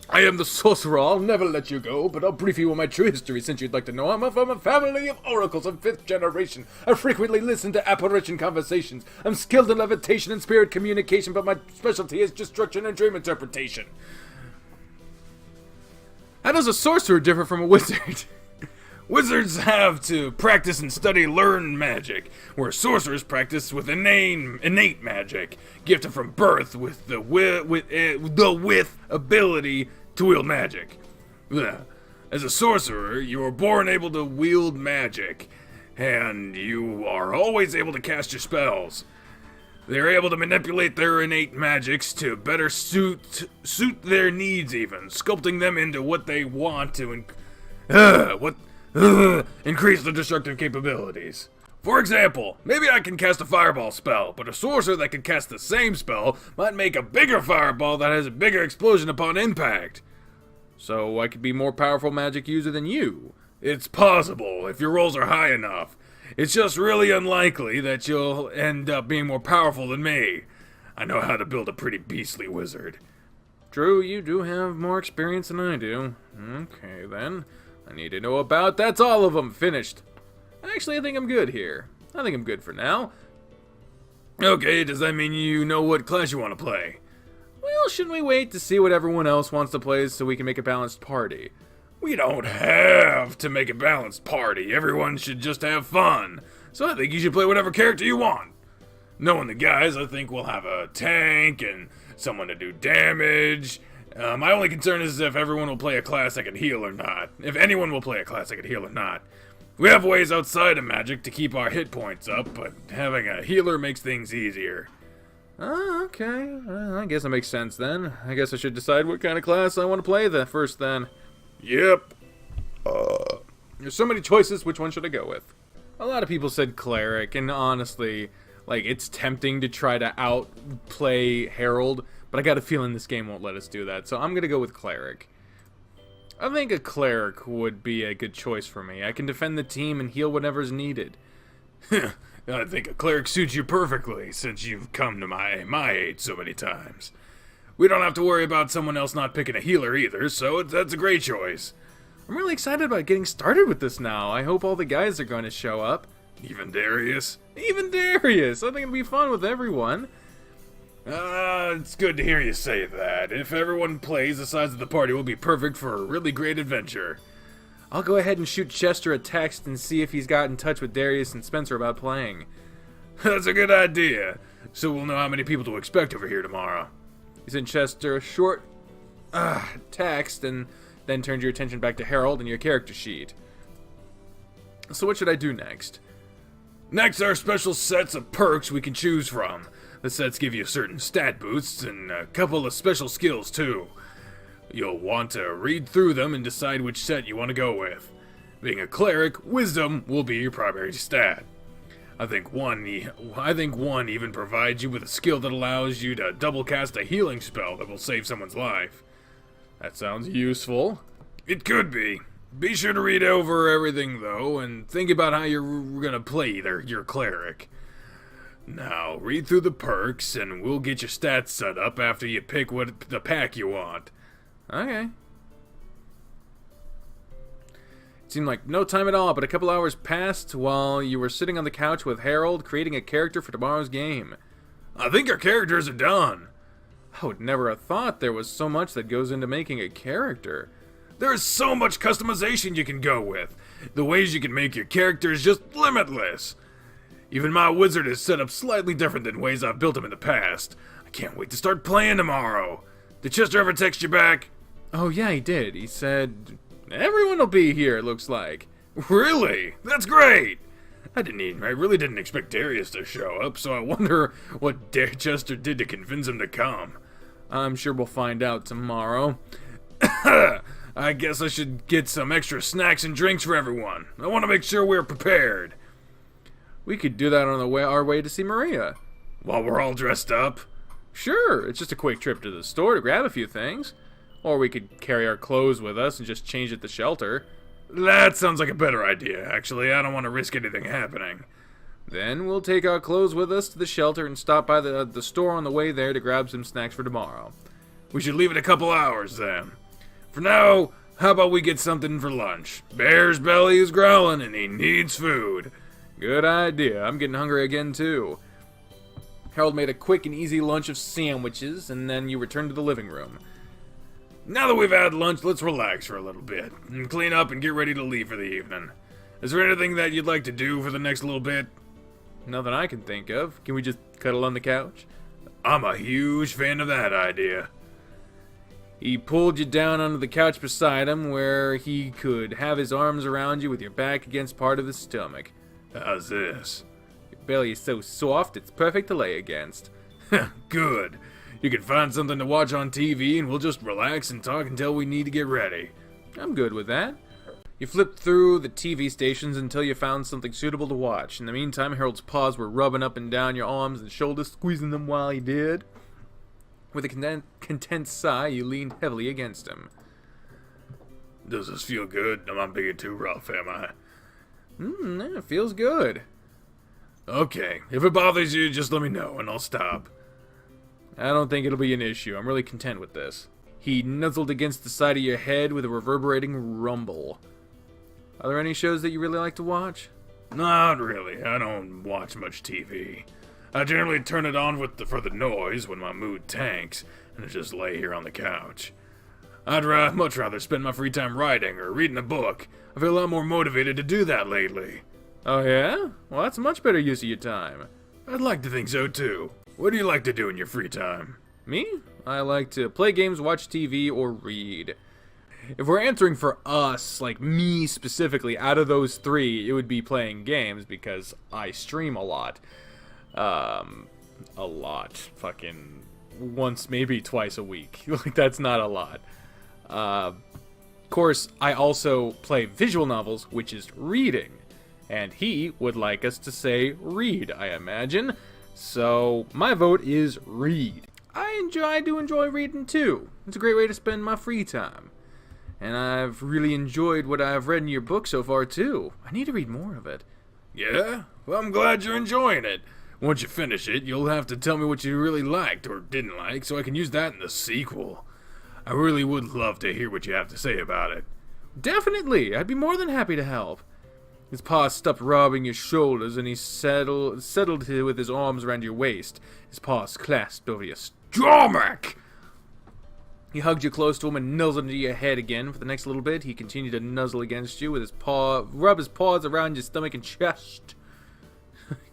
I am the sorcerer. I'll never let you go, but I'll brief you on my true history since you'd like to know. I'm from a family of oracles of 5th generation. I frequently listen to apparition conversations. I'm skilled in levitation and spirit communication, but my specialty is destruction and dream interpretation. How does a sorcerer differ from a wizard? Wizards have to practice and learn magic, where sorcerers practice with innate magic, gifted from birth with the ability to wield magic. As a sorcerer, you are born able to wield magic, and you are always able to cast your spells. They are able to manipulate their innate magics to better suit their needs, even sculpting them into what they want to increase their destructive capabilities. For example, maybe I can cast a fireball spell, but a sorcerer that can cast the same spell might make a bigger fireball that has a bigger explosion upon impact. So I could be more powerful magic user than you. It's possible, if your rolls are high enough. It's just really unlikely that you'll end up being more powerful than me. I know how to build a pretty beastly wizard. True, you do have more experience than I do. Okay, then. I need to know about... That's all of them. Finished. Actually, I think I'm good here. I think I'm good for now. Okay, does that mean you know what class you want to play? Well, shouldn't we wait to see what everyone else wants to play so we can make a balanced party? We don't have to make a balanced party. Everyone should just have fun. So I think you should play whatever character you want. Knowing the guys, I think we'll have a tank and someone to do damage. My only concern is if everyone will play a class that can heal or not. If anyone will play a class that can heal or not. We have ways outside of magic to keep our hit points up, but having a healer makes things easier. Oh, okay. I guess that makes sense then. I guess I should decide what kind of class I want to play first then. Yep. There's so many choices, which one should I go with? A lot of people said cleric, and honestly, like, it's tempting to try to outplay Harold, but I got a feeling this game won't let us do that, so I'm gonna go with cleric. I think a cleric would be a good choice for me. I can defend the team and heal whatever's needed. I think a cleric suits you perfectly, since you've come to my aid so many times. We don't have to worry about someone else not picking a healer either, so that's a great choice. I'm really excited about getting started with this now. I hope all the guys are going to show up. Even Darius? Even Darius! I think it'll be fun with everyone. It's good to hear you say that. If everyone plays, the size of the party will be perfect for a really great adventure. I'll go ahead and shoot Chester a text and see if he's got in touch with Darius and Spencer about playing. That's a good idea. So we'll know how many people to expect over here tomorrow. You sent Chester a short text and then turned your attention back to Harold and your character sheet. So what should I do next? Next are special sets of perks we can choose from. The sets give you certain stat boosts and a couple of special skills too. You'll want to read through them and decide which set you want to go with. Being a cleric, wisdom will be your primary stat. I think one even provides you with a skill that allows you to double cast a healing spell that will save someone's life. That sounds useful. It could be. Be sure to read over everything though, and think about how you're gonna play your cleric. Now, read through the perks, and we'll get your stats set up after you pick what the pack you want. Okay. It seemed like no time at all, but a couple hours passed while you were sitting on the couch with Harold creating a character for tomorrow's game. I think our characters are done. I would never have thought there was so much that goes into making a character. There is so much customization you can go with. The ways you can make your character is just limitless. Even my wizard is set up slightly different than ways I've built him in the past. I can't wait to start playing tomorrow. Did Chester ever text you back? Oh yeah, he did. He said, everyone will be here, it looks like. Really? That's great! I really didn't expect Darius to show up, so I wonder what Chester did to convince him to come. I'm sure we'll find out tomorrow. I guess I should get some extra snacks and drinks for everyone. I want to make sure we're prepared. We could do that on our way to see Maria. While we're all dressed up? Sure, it's just a quick trip to the store to grab a few things. Or we could carry our clothes with us and just change at the shelter. That sounds like a better idea, actually. I don't want to risk anything happening. Then we'll take our clothes with us to the shelter and stop by the store on the way there to grab some snacks for tomorrow. We should leave it a couple hours, then. For now, how about we get something for lunch? Bear's belly is growling and he needs food. Good idea. I'm getting hungry again, too. Harold made a quick and easy lunch of sandwiches, and then you returned to the living room. Now that we've had lunch, let's relax for a little bit, and clean up and get ready to leave for the evening. Is there anything that you'd like to do for the next little bit? Nothing I can think of. Can we just cuddle on the couch? I'm a huge fan of that idea. He pulled you down onto the couch beside him, where he could have his arms around you with your back against part of his stomach. How's this? Your belly is so soft, it's perfect to lay against. Good. You can find something to watch on TV and we'll just relax and talk until we need to get ready. I'm good with that. You flipped through the TV stations until you found something suitable to watch. In the meantime, Harold's paws were rubbing up and down your arms and shoulders, squeezing them while he did. With a content sigh, you leaned heavily against him. Does this feel good? I'm not being too rough, am I? It feels good. Okay, if it bothers you, just let me know and I'll stop. I don't think it'll be an issue. I'm really content with this. He nuzzled against the side of your head with a reverberating rumble. Are there any shows that you really like to watch? Not really. I don't watch much TV. I generally turn it on for the noise when my mood tanks, and just lay here on the couch. I'd much rather spend my free time writing or reading a book. I feel a lot more motivated to do that lately. Oh yeah? Well, that's a much better use of your time. I'd like to think so too. What do you like to do in your free time? Me? I like to play games, watch TV, or read. If we're answering for us, like me specifically, out of those three, it would be playing games because I stream a lot. Fucking once, maybe twice a week. Like, that's not a lot. Of course, I also play visual novels, which is reading. And he would like us to say read, I imagine. So, my vote is read. I do enjoy reading too. It's a great way to spend my free time. And I've really enjoyed what I've read in your book so far too. I need to read more of it. Yeah? Well, I'm glad you're enjoying it. Once you finish it, you'll have to tell me what you really liked or didn't like so I can use that in the sequel. I really would love to hear what you have to say about it. Definitely, I'd be more than happy to help. His paw stopped rubbing your shoulders, and he settled with his arms around your waist, his paws clasped over your stomach. He hugged you close to him and nuzzled into your head again. For the next little bit, he continued to nuzzle against you with his rub his paws around your stomach and chest.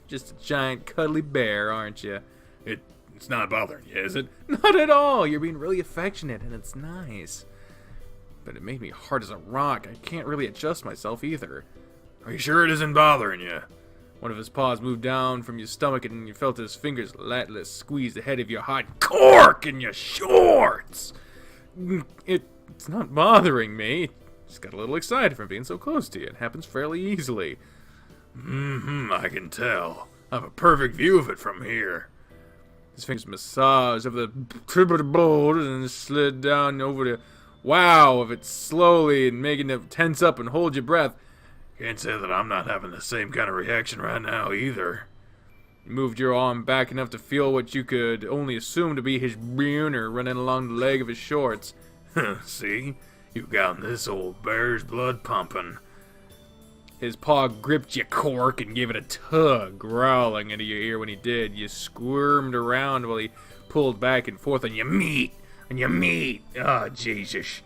Just a giant cuddly bear, aren't you? It's not bothering you, is it? Not at all. You're being really affectionate, and it's nice. But it made me hard as a rock. I can't really adjust myself either. Are you sure it isn't bothering you? One of his paws moved down from your stomach, and you felt his fingers lightly squeeze the head of your hot cork in your shorts. It's not bothering me. Just got a little excited from being so close to you. It happens fairly easily. I can tell. I have a perfect view of it from here. His fingers massaged over the board and slid down over the wow of it slowly and making it tense up and hold your breath. Can't say that I'm not having the same kind of reaction right now either. You moved your arm back enough to feel what you could only assume to be his boner running along the leg of his shorts. See? You got this old bear's blood pumping. His paw gripped your cork and gave it a tug, growling into your ear when he did. You squirmed around while he pulled back and forth on your meat. Oh, Jesus.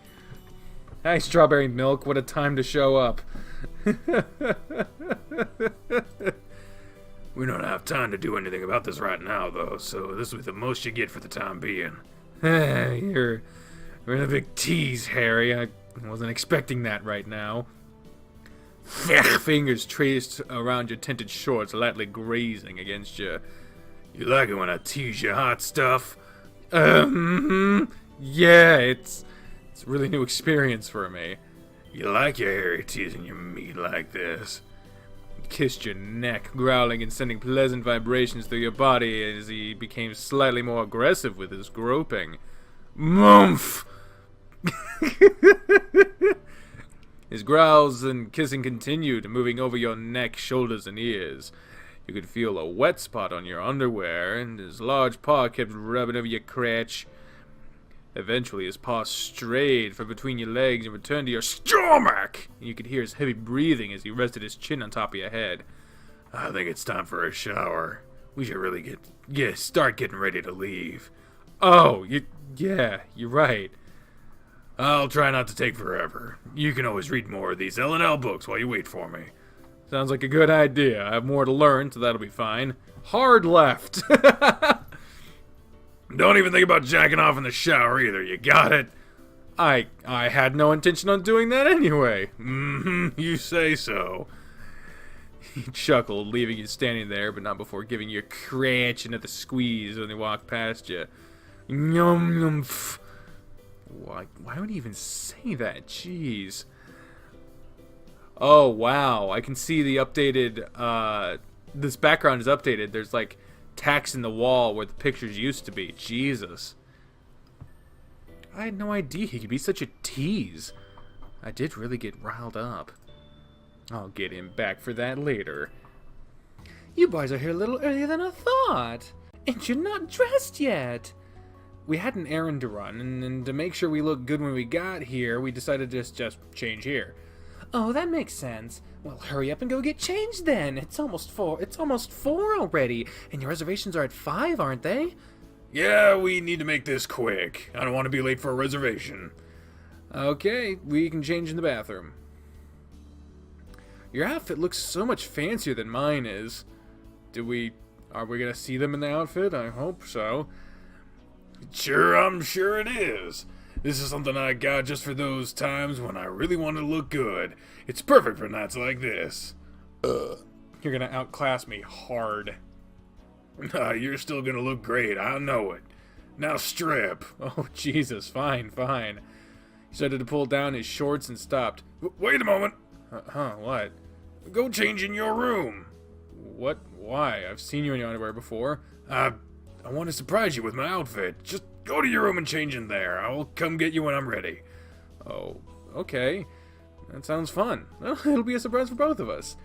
Hi, Strawberry Milk. What a time to show up. We don't have time to do anything about this right now, though, so this will be the most you get for the time being. You're in a big tease, Harry. I wasn't expecting that right now. Fingers traced around your tinted shorts, lightly grazing against you. You like it when I tease your hot stuff? Yeah, it's a really new experience for me. You like your Harry teasing your meat like this? He kissed your neck, growling and sending pleasant vibrations through your body as he became slightly more aggressive with his groping. Mumph! His growls and kissing continued, moving over your neck, shoulders, and ears. You could feel a wet spot on your underwear, and his large paw kept rubbing over your crotch. Eventually, his paw strayed from between your legs and returned to your stomach, and you could hear his heavy breathing as he rested his chin on top of your head. I think it's time for a shower. We should really start getting ready to leave. Oh, yeah, you're right. I'll try not to take forever. You can always read more of these L&L books while you wait for me. Sounds like a good idea. I have more to learn, so that'll be fine. Hard left. Don't even think about jacking off in the shower either, you got it? I had no intention on doing that anyway. You say so. He chuckled, leaving you standing there, but not before giving you a crunch into the squeeze when he walked past you. Yum yum. Why would he even say that? Jeez. Oh, wow. I can see the updated, this background is updated. There's, like, tacks in the wall where the pictures used to be. Jesus. I had no idea he could be such a tease. I did really get riled up. I'll get him back for that later. You boys are here a little earlier than I thought. And you're not dressed yet. We had an errand to run, and to make sure we looked good when we got here, we decided to just change here. Oh, that makes sense. Well, hurry up and go get changed then. It's almost 4 already, and your reservations are at 5, aren't they? Yeah, we need to make this quick. I don't want to be late for a reservation. Okay, we can change in the bathroom. Your outfit looks so much fancier than mine is. Are we gonna see them in the outfit? I hope so. Sure, I'm sure it is. This is something I got just for those times when I really want to look good. It's perfect for nights like this. You're gonna outclass me hard. You're still gonna look great, I know it. Now strip. Oh, Jesus, fine. He started to pull down his shorts and stopped. Wait a moment. What? Go change in your room. What? Why? I've seen you in your underwear before. I want to surprise you with my outfit. Just go to your room and change in there. I'll come get you when I'm ready. Oh, okay. That sounds fun. Well, it'll be a surprise for both of us.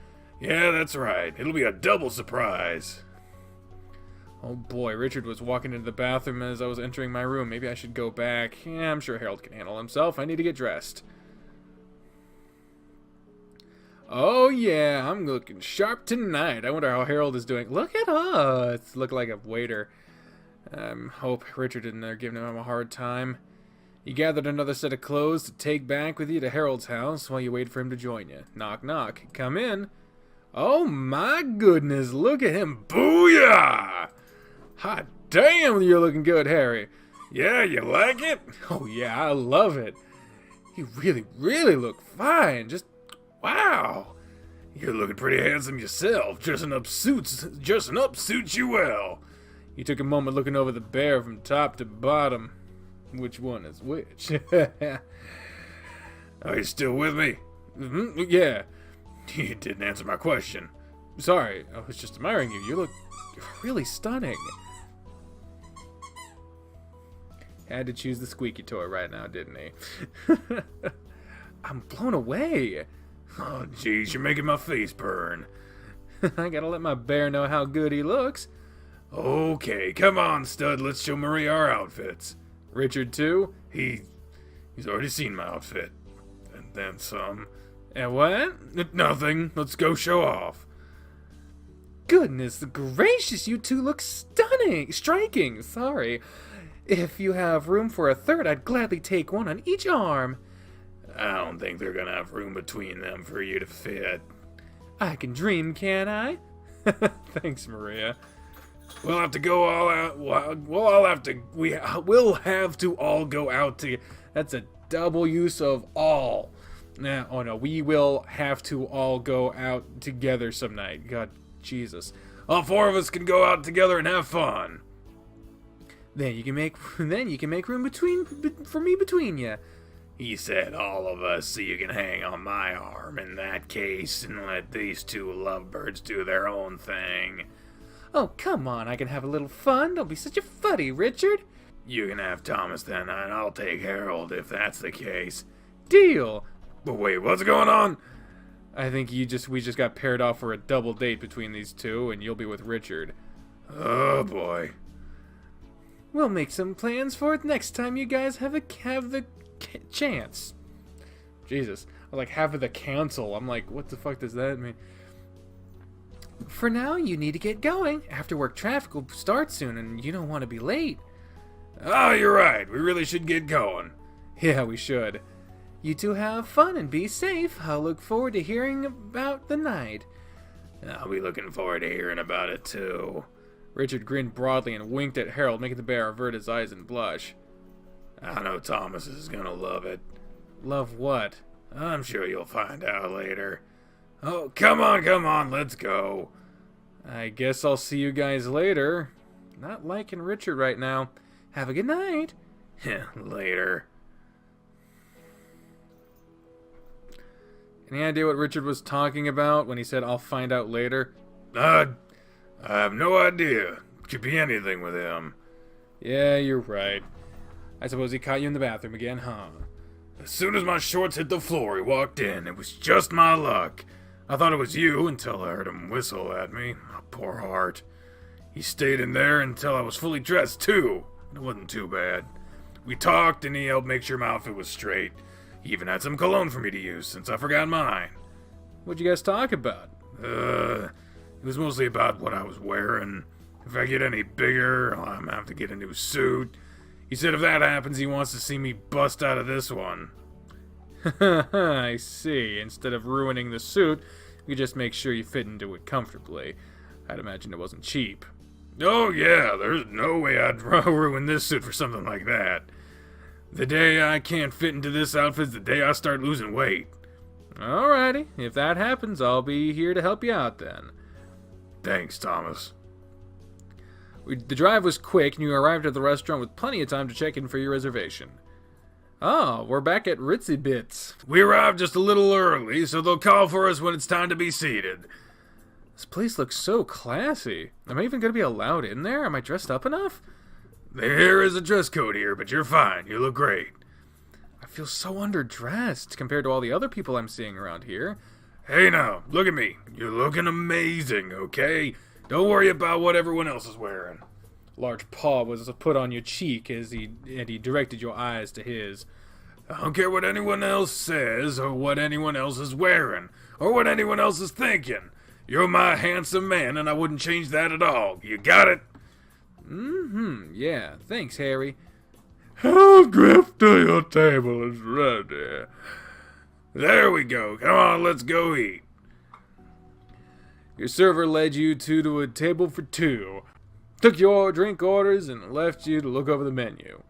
Yeah, that's right. It'll be a double surprise. Oh boy, Richard was walking into the bathroom as I was entering my room. Maybe I should go back. Yeah, I'm sure Harold can handle himself. I need to get dressed. Oh yeah, I'm looking sharp tonight. I wonder how Harold is doing. Look at us. Look like a waiter. Hope Richard isn't there giving him a hard time. You gathered another set of clothes to take back with you to Harold's house while you wait for him to join you. Knock, knock. Come in. Oh my goodness, look at him. Booyah! Hot damn, you're looking good, Harry. Yeah, you like it? Oh yeah, I love it. You really look fine. Just, wow. You're looking pretty handsome yourself. Dressing up suits you well. You took a moment looking over the bear from top to bottom. Which one is which? Are you still with me? Mm-hmm, yeah. You didn't answer my question. Sorry, I was just admiring you. You're really stunning. Had to choose the squeaky toy right now, didn't he? I'm blown away. Oh, jeez, you're making my face burn. I gotta let my bear know how good he looks. Okay, come on, stud. Let's show Marie our outfits. Richard, too? He's already seen my outfit. And then some. And what? Nothing. Let's go show off. Goodness gracious, you two look striking. Sorry. If you have room for a third, I'd gladly take one on each arm. I don't think they're gonna have room between them for you to fit. I can dream, can't I? Thanks, Maria. We'll have to go all out. We'll have to all go out to. That's a double use of all. Nah, oh no, we will have to all go out together some night. God, Jesus. All four of us can go out together and have fun. Then you can make room for me between you. He said all of us, so you can hang on my arm in that case and let these two lovebirds do their own thing. Oh, come on, I can have a little fun. Don't be such a fuddy, Richard. You can have Thomas then, and I'll take Harold if that's the case. Deal. But wait, what's going on? I think we just got paired off for a double date between these two, and you'll be with Richard. Oh boy. We'll make some plans for it next time you guys have the chance. Jesus, I like have the council. I'm like, what the fuck does that mean? For now, you need to get going. After work traffic will start soon, and you don't want to be late. Oh, you're right. We really should get going. Yeah, we should. You two have fun and be safe. I'll look forward to hearing about the night. I'll be looking forward to hearing about it, too. Richard grinned broadly and winked at Harold, making the bear avert his eyes and blush. I know Thomas is gonna love it. Love what? I'm sure you'll find out later. Oh, come on, let's go. I guess I'll see you guys later. Not liking Richard right now. Have a good night. Later. Any idea what Richard was talking about when he said, I'll find out later? I have no idea. Could be anything with him. Yeah, you're right. I suppose he caught you in the bathroom again, huh? As soon as my shorts hit the floor, he walked in. It was just my luck. I thought it was you until I heard him whistle at me. My poor heart. He stayed in there until I was fully dressed, too. It wasn't too bad. We talked, and he helped make sure my outfit was straight. He even had some cologne for me to use, since I forgot mine. What'd you guys talk about? It was mostly about what I was wearing. If I get any bigger, I'm gonna have to get a new suit. He said if that happens, he wants to see me bust out of this one. I see. Instead of ruining the suit, you just make sure you fit into it comfortably. I'd imagine it wasn't cheap. Oh yeah, there's no way I'd ruin this suit for something like that. The day I can't fit into this outfit is the day I start losing weight. Alrighty, if that happens, I'll be here to help you out then. Thanks, Thomas. The drive was quick, and you arrived at the restaurant with plenty of time to check in for your reservation. Oh, we're back at Ritzy Bits. We arrived just a little early, so they'll call for us when it's time to be seated. This place looks so classy. Am I even going to be allowed in there? Am I dressed up enough? There is a dress code here, but you're fine. You look great. I feel so underdressed compared to all the other people I'm seeing around here. Hey now, look at me. You're looking amazing, okay? Don't worry about what everyone else is wearing. A large paw was put on your cheek and he directed your eyes to his. I don't care what anyone else says, or what anyone else is wearing, or what anyone else is thinking. You're my handsome man, and I wouldn't change that at all. You got it? Yeah, thanks, Harry. Harold Grifter, your table is ready. There we go. Come on, let's go eat. Your server led you to a table for two, took your drink orders, and left you to look over the menu.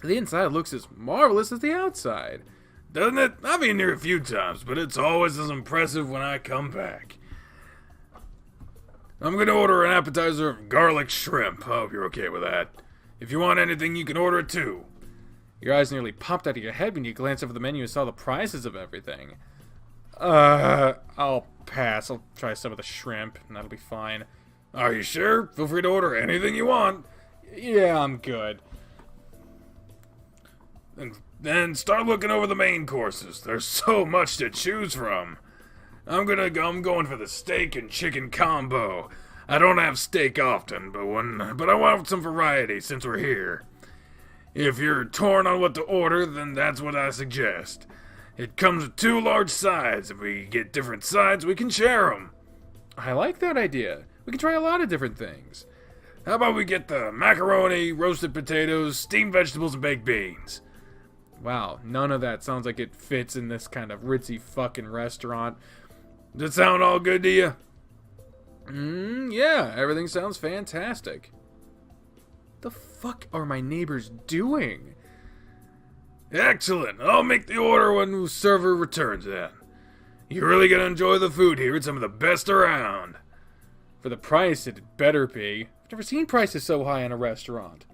The inside looks as marvelous as the outside. Doesn't it? I've been here a few times, but it's always as impressive when I come back. I'm gonna order an appetizer of garlic shrimp. I hope you're okay with that. If you want anything, you can order it too. Your eyes nearly popped out of your head when you glanced over the menu and saw the prices of everything. I'll pass. I'll try some of the shrimp, and that'll be fine. Are you sure? Feel free to order anything you want. Yeah, I'm good. And then start looking over the main courses. There's so much to choose from. I'm going for the steak and chicken combo. I don't have steak often, but I want some variety since we're here. If you're torn on what to order, then that's what I suggest. It comes with 2 large sides. If we get different sides, we can share them. I like that idea. We can try a lot of different things. How about we get the macaroni, roasted potatoes, steamed vegetables, and baked beans? Wow, none of that sounds like it fits in this kind of ritzy fucking restaurant. Does it sound all good to you? Yeah, everything sounds fantastic. The fuck are my neighbors doing? Excellent. I'll make the order when the server returns then. You're really gonna enjoy the food here. It's some of the best around. For the price, it better be. I've never seen prices so high in a restaurant.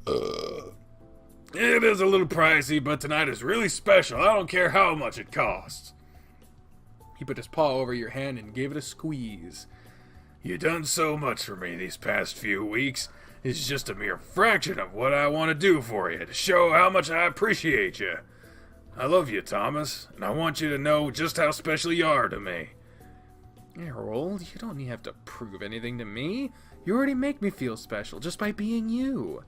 It is a little pricey, but tonight is really special. I don't care how much it costs. He put his paw over your hand and gave it a squeeze. You've done so much for me these past few weeks. It's just a mere fraction of what I want to do for you, to show how much I appreciate you. I love you, Thomas, and I want you to know just how special you are to me. Harold, you don't have to prove anything to me. You already make me feel special just by being you.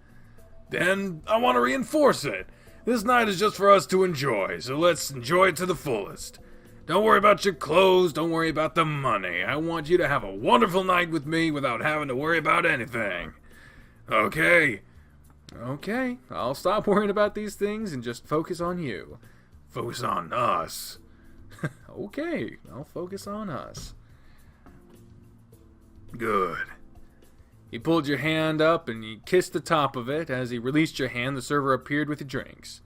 Then I want to reinforce it. This night is just for us to enjoy, so let's enjoy it to the fullest. Don't worry about your clothes, don't worry about the money. I want you to have a wonderful night with me without having to worry about anything. Okay? Okay, I'll stop worrying about these things and just focus on you. Focus on us. Okay, I'll focus on us. Good. He pulled your hand up and he kissed the top of it. As he released your hand, the server appeared with your drinks.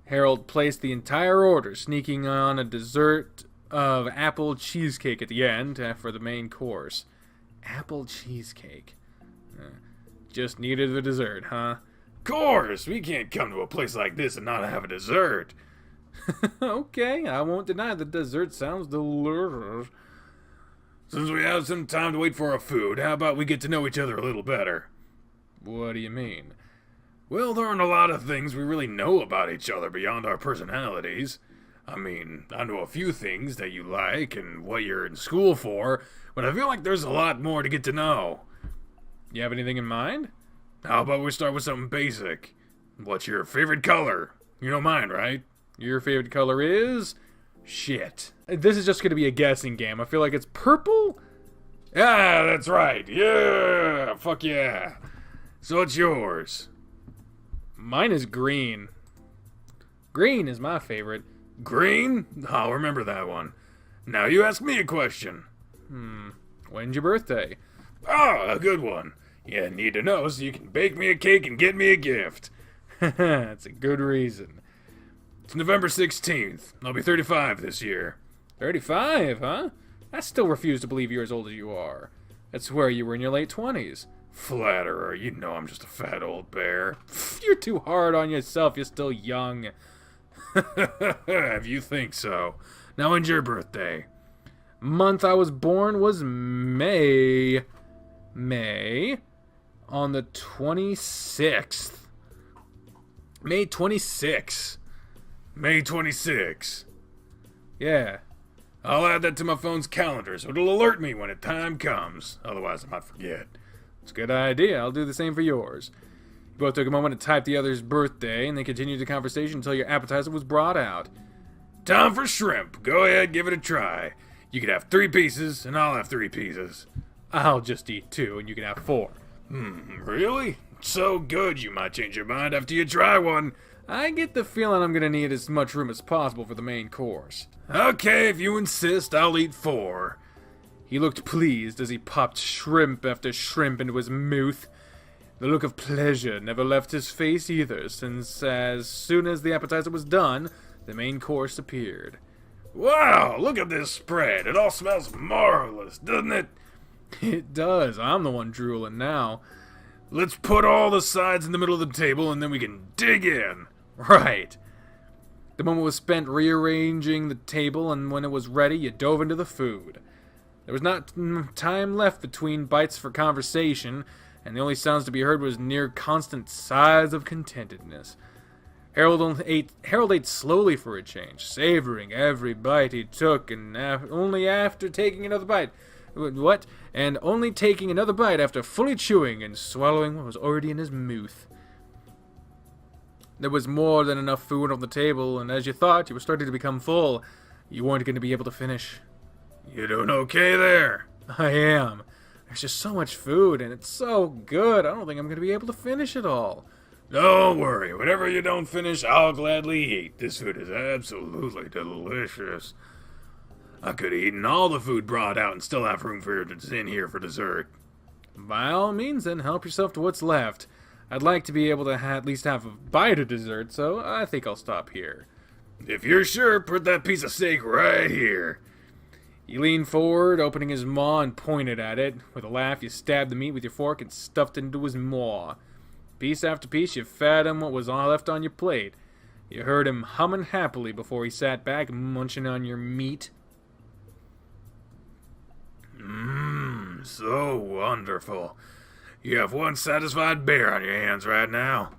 Harold placed the entire order, sneaking on a dessert of apple cheesecake at the end for the main course. Apple cheesecake. Just needed the dessert, huh? Course! We can't come to a place like this and not have a dessert. Okay, I won't deny the dessert sounds delicious. Since we have some time to wait for our food, how about we get to know each other a little better? What do you mean? Well, there aren't a lot of things we really know about each other beyond our personalities. I mean, I know a few things that you like and what you're in school for, but I feel like there's a lot more to get to know. You have anything in mind? How about we start with something basic? What's your favorite color? You know mine, right? Your favorite color is... shit. This is just going to be a guessing game. I feel like it's purple? Yeah, that's right. Yeah, fuck yeah. So what's yours? Mine is green. Green is my favorite. Green? I'll remember that one. Now you ask me a question. When's your birthday? Ah, a good one. You need to know so you can bake me a cake and get me a gift. That's a good reason. It's November 16th. I'll be 35 this year. 35, huh? I still refuse to believe you're as old as you are. I swear you were in your late 20s. Flatterer, you know I'm just a fat old bear. You're too hard on yourself, you're still young. If you think so. Now, when's your birthday? Month I was born was May. May on the 26th. May 26th. May 26. Yeah. I'll add that to my phone's calendar so it'll alert me when the time comes. Otherwise I might forget. It's a good idea. I'll do the same for yours. You both took a moment to type the other's birthday, and then continued the conversation until your appetizer was brought out. Time for shrimp. Go ahead, give it a try. You can have 3 pieces, and I'll have 3 pieces. I'll just eat 2, and you can have 4. Really? So good you might change your mind after you try one. I get the feeling I'm gonna need as much room as possible for the main course. Okay, if you insist, I'll eat 4. He looked pleased as he popped shrimp after shrimp into his mouth. The look of pleasure never left his face either, since as soon as the appetizer was done, the main course appeared. Wow, look at this spread. It all smells marvelous, doesn't it? It does. I'm the one drooling now. Let's put all the sides in the middle of the table and then we can dig in. Right. The moment was spent rearranging the table, and when it was ready, you dove into the food. There was not time left between bites for conversation, and the only sounds to be heard was near constant sighs of contentedness. Harold ate slowly for a change, savoring every bite he took, and only after taking another bite. And only taking another bite after fully chewing and swallowing what was already in his mouth. There was more than enough food on the table, and as you thought you were starting to become full, you weren't going to be able to finish. You doing okay there? I am. There's just so much food, and it's so good, I don't think I'm going to be able to finish it all. Don't worry, whatever you don't finish, I'll gladly eat. This food is absolutely delicious. I could have eaten all the food brought out and still have room for you in here for dessert. By all means, then, help yourself to what's left. I'd like to be able to at least have a bite of dessert, so I think I'll stop here. If you're sure, put that piece of steak right here. He leaned forward, opening his maw, and pointed at it. With a laugh, you stabbed the meat with your fork and stuffed it into his maw. Piece after piece, you fed him what was all left on your plate. You heard him humming happily before he sat back, munching on your meat. So wonderful. You have one satisfied bear on your hands right now.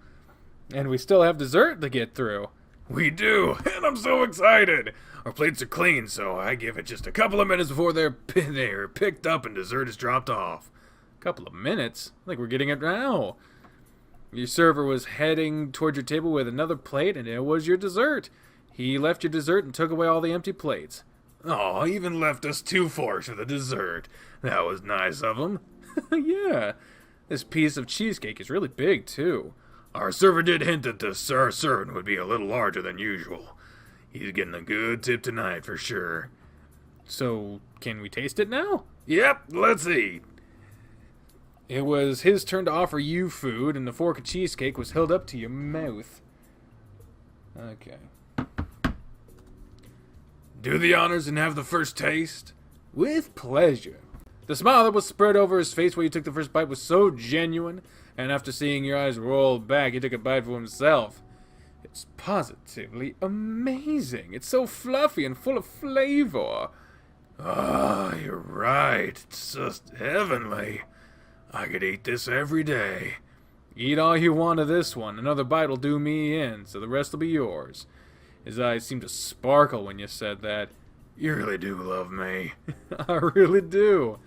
And we still have dessert to get through. We do, and I'm so excited. Our plates are clean, so I give it just a couple of minutes before they're picked up and dessert is dropped off. Couple of minutes? I think we're getting it now. Your server was heading toward your table with another plate, and it was your dessert. He left your dessert and took away all the empty plates. Oh, he even left us 2 forks for the dessert. That was nice of him. Yeah, this piece of cheesecake is really big, too. Our server did hint that the servant would be a little larger than usual. He's getting a good tip tonight for sure. So, can we taste it now? Yep, let's eat. It was his turn to offer you food, and the fork of cheesecake was held up to your mouth. Okay. Do the honors and have the first taste. With pleasure. The smile that was spread over his face while you took the first bite was so genuine, and after seeing your eyes roll back, he took a bite for himself. It's positively amazing. It's so fluffy and full of flavor. Ah, you're right. It's just heavenly. I could eat this every day. Eat all you want of this one. Another bite will do me in, so the rest will be yours. His eyes seemed to sparkle when you said that. You really do love me. I really do.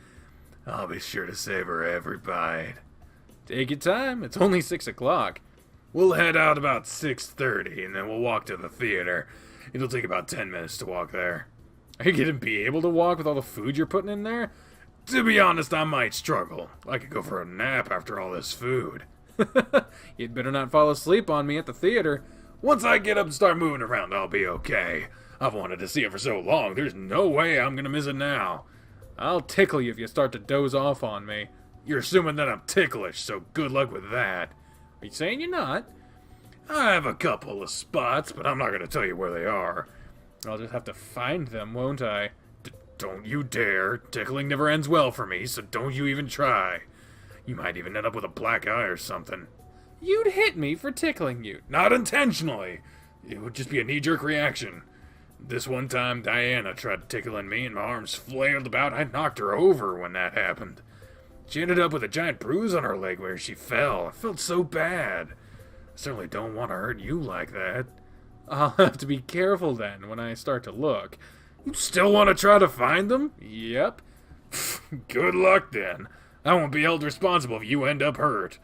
I'll be sure to savor every bite. Take your time. It's only 6 o'clock. We'll head out about 6:30, and then we'll walk to the theater. It'll take about 10 minutes to walk there. Are you going to be able to walk with all the food you're putting in there? To be honest, I might struggle. I could go for a nap after all this food. You'd better not fall asleep on me at the theater. Once I get up and start moving around, I'll be okay. I've wanted to see it for so long, there's no way I'm gonna miss it now. I'll tickle you if you start to doze off on me. You're assuming that I'm ticklish, so good luck with that. Are you saying you're not? I have a couple of spots, but I'm not gonna tell you where they are. I'll just have to find them, won't I? Don't you dare. Tickling never ends well for me, so don't you even try. You might even end up with a black eye or something. You'd hit me for tickling you. Not intentionally. It would just be a knee-jerk reaction. This one time, Diana tried tickling me and my arms flailed about. I knocked her over when that happened. She ended up with a giant bruise on her leg where she fell. I felt so bad. I certainly don't want to hurt you like that. I'll have to be careful then when I start to look. You still want to try to find them? Yep. Good luck then. I won't be held responsible if you end up hurt.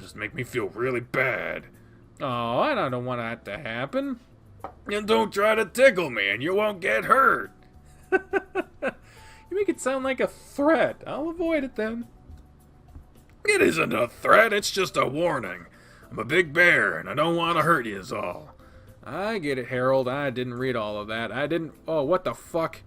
just make me feel really bad. Oh, I don't want that to happen. And don't try to tickle me and you won't get hurt. You make it sound like a threat. I'll avoid it then. It isn't a threat, it's just a warning. I'm a big bear and I don't want to hurt you is all. I get it, Harold. I didn't read all of that. I didn't... Oh, what the fuck?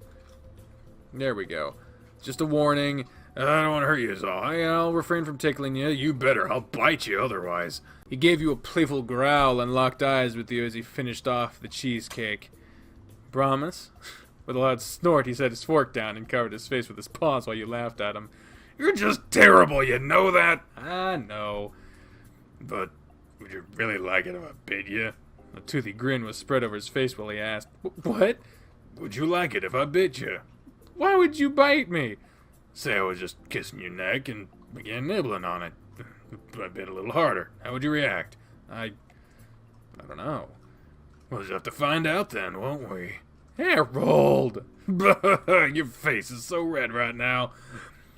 There we go. Just a warning. I don't want to hurt you is all. I'll refrain from tickling you. You better, I'll bite you otherwise. He gave you a playful growl and locked eyes with you as he finished off the cheesecake. Promise? With a loud snort, he set his fork down and covered his face with his paws while you laughed at him. You're just terrible, you know that? I know. But would you really like it if I bit you? A toothy grin was spread over his face while he asked, What? Would you like it if I bit you? Why would you bite me? Say I was just kissing your neck and began nibbling on it. I bit a little harder. How would you react? I don't know. We'll just have to find out then, won't we? Harold! Your face is so red right now.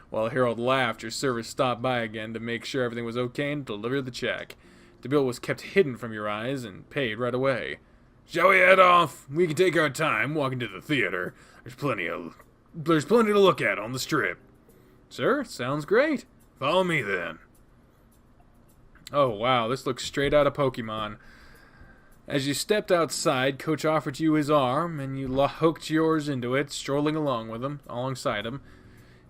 While Harold laughed, your server stopped by again to make sure everything was okay and deliver the check. The bill was kept hidden from your eyes and paid right away. Shall we head off? We can take our time walking to the theater. There's plenty to look at on the strip. Sir, sounds great. Follow me then. Oh wow, this looks straight out of Pokemon. As you stepped outside, Coach offered you his arm, and you hooked yours into it, strolling alongside him.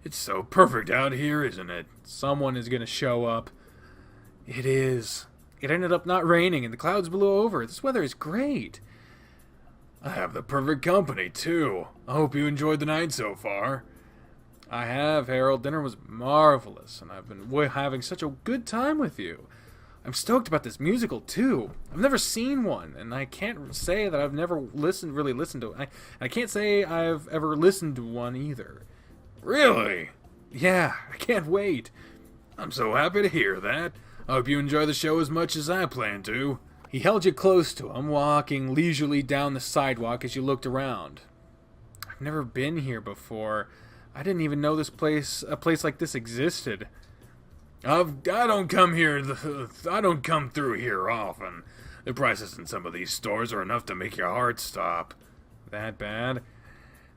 It's so perfect out here, isn't it? Someone is going to show up. It is. It ended up not raining, and the clouds blew over. This weather is great. I have the perfect company, too. I hope you enjoyed the night so far. I have, Harold. Dinner was marvelous, and I've been having such a good time with you. I'm stoked about this musical, too. I've never seen one, and I can't say that I've never really listened to it. I can't say I've ever listened to one either. Really? Yeah, I can't wait. I'm so happy to hear that. I hope you enjoy the show as much as I plan to. He held you close to him, walking leisurely down the sidewalk as you looked around. I've never been here before. I didn't even know a place like this existed. I don't come through here often. The prices in some of these stores are enough to make your heart stop. That bad?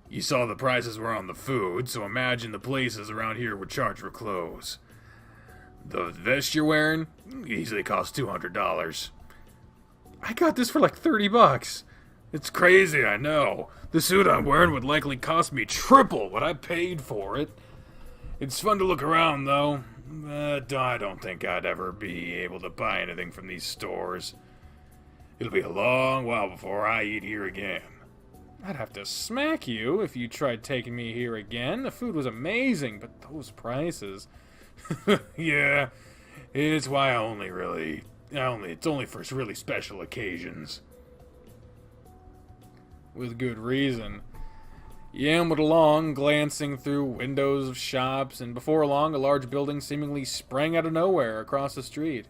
You saw the prices were on the food, so imagine the places around here would charge for clothes. The vest you're wearing easily costs $200. I got this for like $30. It's crazy, I know. The suit I'm wearing would likely cost me triple what I paid for it. It's fun to look around, though, but I don't think I'd ever be able to buy anything from these stores. It'll be a long while before I eat here again. I'd have to smack you if you tried taking me here again. The food was amazing, but those prices... Yeah, it's why it's only for really special occasions. With good reason. You ambled along, glancing through windows of shops, and before long a large building seemingly sprang out of nowhere across the street.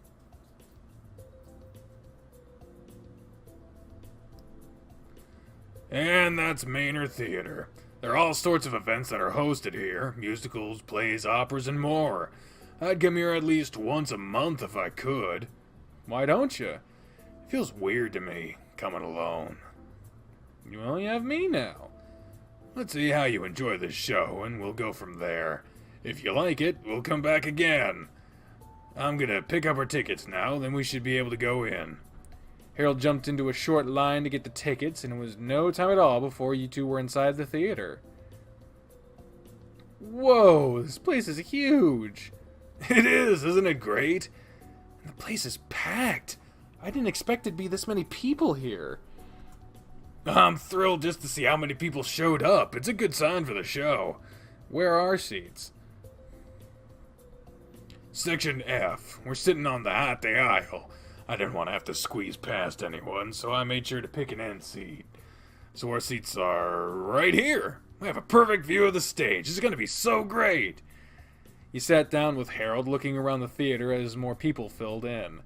And that's Manor Theater. There are all sorts of events that are hosted here. Musicals, plays, operas, and more. I'd come here at least once a month if I could. Why don't you? It feels weird to me, coming alone. Well, you have me now. Let's see how you enjoy this show, and we'll go from there. If you like it, we'll come back again. I'm gonna pick up our tickets now, then we should be able to go in. Harold jumped into a short line to get the tickets, and it was no time at all before you two were inside the theater. Whoa, this place is huge! It is, isn't it great? And the place is packed. I didn't expect it to be this many people here. I'm thrilled just to see how many people showed up. It's a good sign for the show. Where are seats? Section F. We're sitting on the hot aisle. I didn't want to have to squeeze past anyone, so I made sure to pick an end seat. So our seats are right here. We have a perfect view of the stage. This is going to be so great. You sat down with Harold, looking around the theater as more people filled in.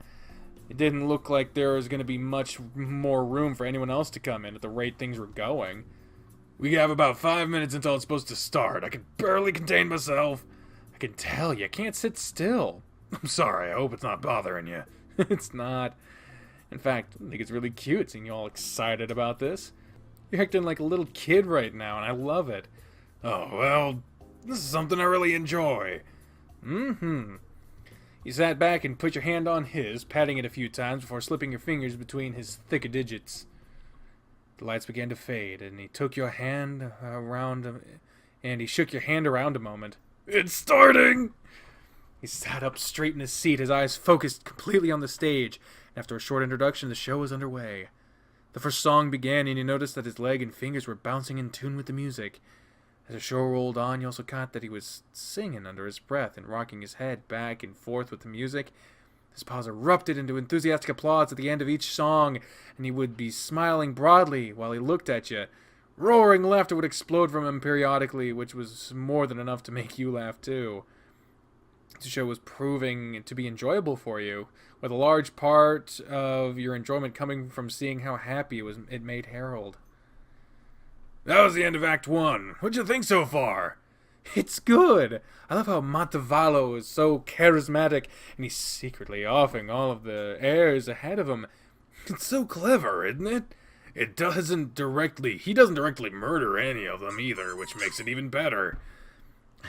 It didn't look like there was going to be much more room for anyone else to come in at the rate things were going. We have about 5 minutes until it's supposed to start. I can barely contain myself. I can tell you can't sit still. I'm sorry, I hope it's not bothering you. It's not. In fact, I think it's really cute seeing you all excited about this. You're acting like a little kid right now, and I love it. Oh, well, this is something I really enjoy. Mm-hmm. You sat back and put your hand on his, patting it a few times before slipping your fingers between his thicker digits. The lights began to fade, and he took your hand around, and he shook your hand around a moment. It's starting! He sat up straight in his seat, his eyes focused completely on the stage, and after a short introduction, the show was underway. The first song began, and you noticed that his leg and fingers were bouncing in tune with the music. As the show rolled on, you also caught that he was singing under his breath and rocking his head back and forth with the music. His pause erupted into enthusiastic applause at the end of each song, and he would be smiling broadly while he looked at you. Roaring laughter would explode from him periodically, which was more than enough to make you laugh too. The show was proving to be enjoyable for you, with a large part of your enjoyment coming from seeing how happy it made Harold. That was the end of Act 1. What'd you think so far? It's good. I love how Montevallo is so charismatic, and he's secretly offing all of the heirs ahead of him. It's so clever, isn't it? He doesn't directly murder any of them either, which makes it even better.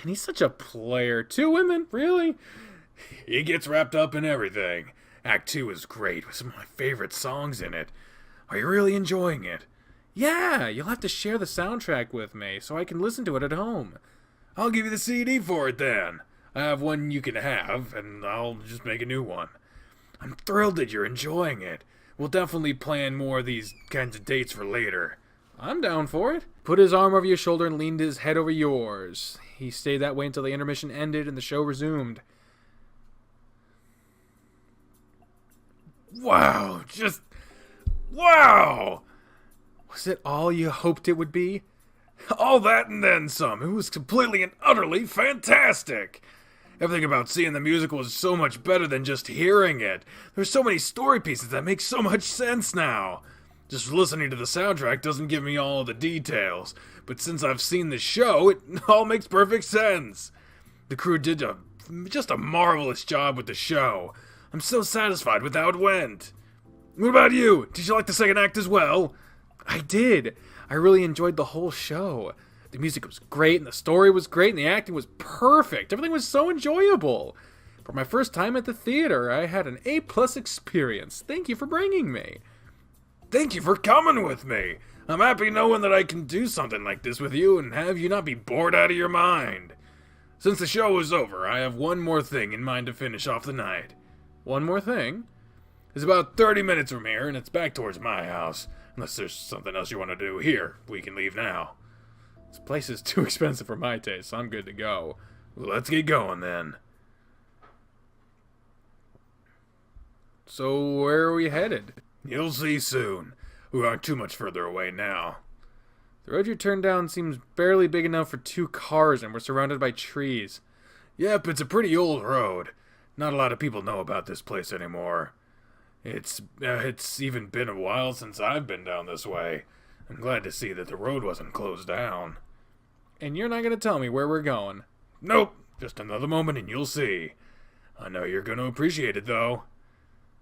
And he's such a player. 2 women? Really? He gets wrapped up in everything. Act 2 is great, with some of my favorite songs in it. Are you really enjoying it? Yeah, you'll have to share the soundtrack with me so I can listen to it at home. I'll give you the CD for it then. I have one you can have, and I'll just make a new one. I'm thrilled that you're enjoying it. We'll definitely plan more of these kinds of dates for later. I'm down for it. Put his arm over your shoulder and leaned his head over yours. He stayed that way until the intermission ended and the show resumed. Wow, just... wow! Was it all you hoped it would be? All that and then some. It was completely and utterly fantastic. Everything about seeing the musical is so much better than just hearing it. There's so many story pieces that make so much sense now. Just listening to the soundtrack doesn't give me all of the details, but since I've seen the show, it all makes perfect sense. The crew did just a marvelous job with the show. I'm so satisfied with how it went. What about you? Did you like the second act as well? I did. I really enjoyed the whole show. The music was great, and the story was great, and the acting was perfect. Everything was so enjoyable. For my first time at the theater, I had an A+ experience. Thank you for bringing me. Thank you for coming with me. I'm happy knowing that I can do something like this with you and have you not be bored out of your mind. Since the show is over, I have one more thing in mind to finish off the night. One more thing? It's about 30 minutes from here, and it's back towards my house. Unless there's something else you want to do here, we can leave now. This place is too expensive for my taste, so I'm good to go. Well, let's get going then. So, where are we headed? You'll see soon. We aren't too much further away now. The road you turned down seems barely big enough for 2 cars, and we're surrounded by trees. Yep, it's a pretty old road. Not a lot of people know about this place anymore. It's even been a while since I've been down this way. I'm glad to see that the road wasn't closed down. And you're not going to tell me where we're going? Nope, just another moment and you'll see. I know you're going to appreciate it, though.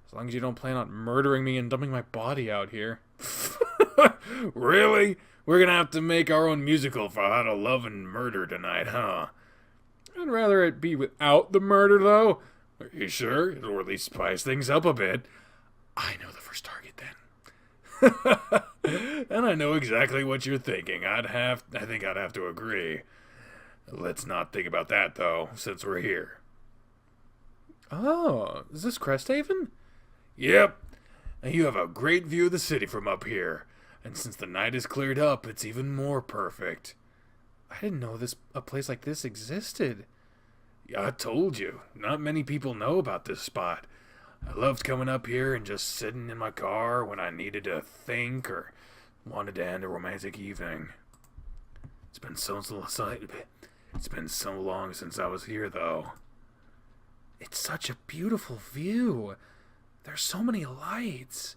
As long as you don't plan on murdering me and dumping my body out here. Really? We're going to have to make our own musical for how to love and murder tonight, huh? I'd rather it be without the murder, though. Are you sure? It'll at least spice things up a bit. I know the first target, then. And I know exactly what you're thinking. I think I'd have to agree. Let's not think about that, though, since we're here. Oh, is this Cresthaven? Yep. And you have a great view of the city from up here. And since the night is cleared up, it's even more perfect. I didn't know a place like this existed. Yeah, I told you. Not many people know about this spot. I loved coming up here and just sitting in my car when I needed to think or wanted to end a romantic evening. It's been so long since I was here, though. It's such a beautiful view. There's so many lights.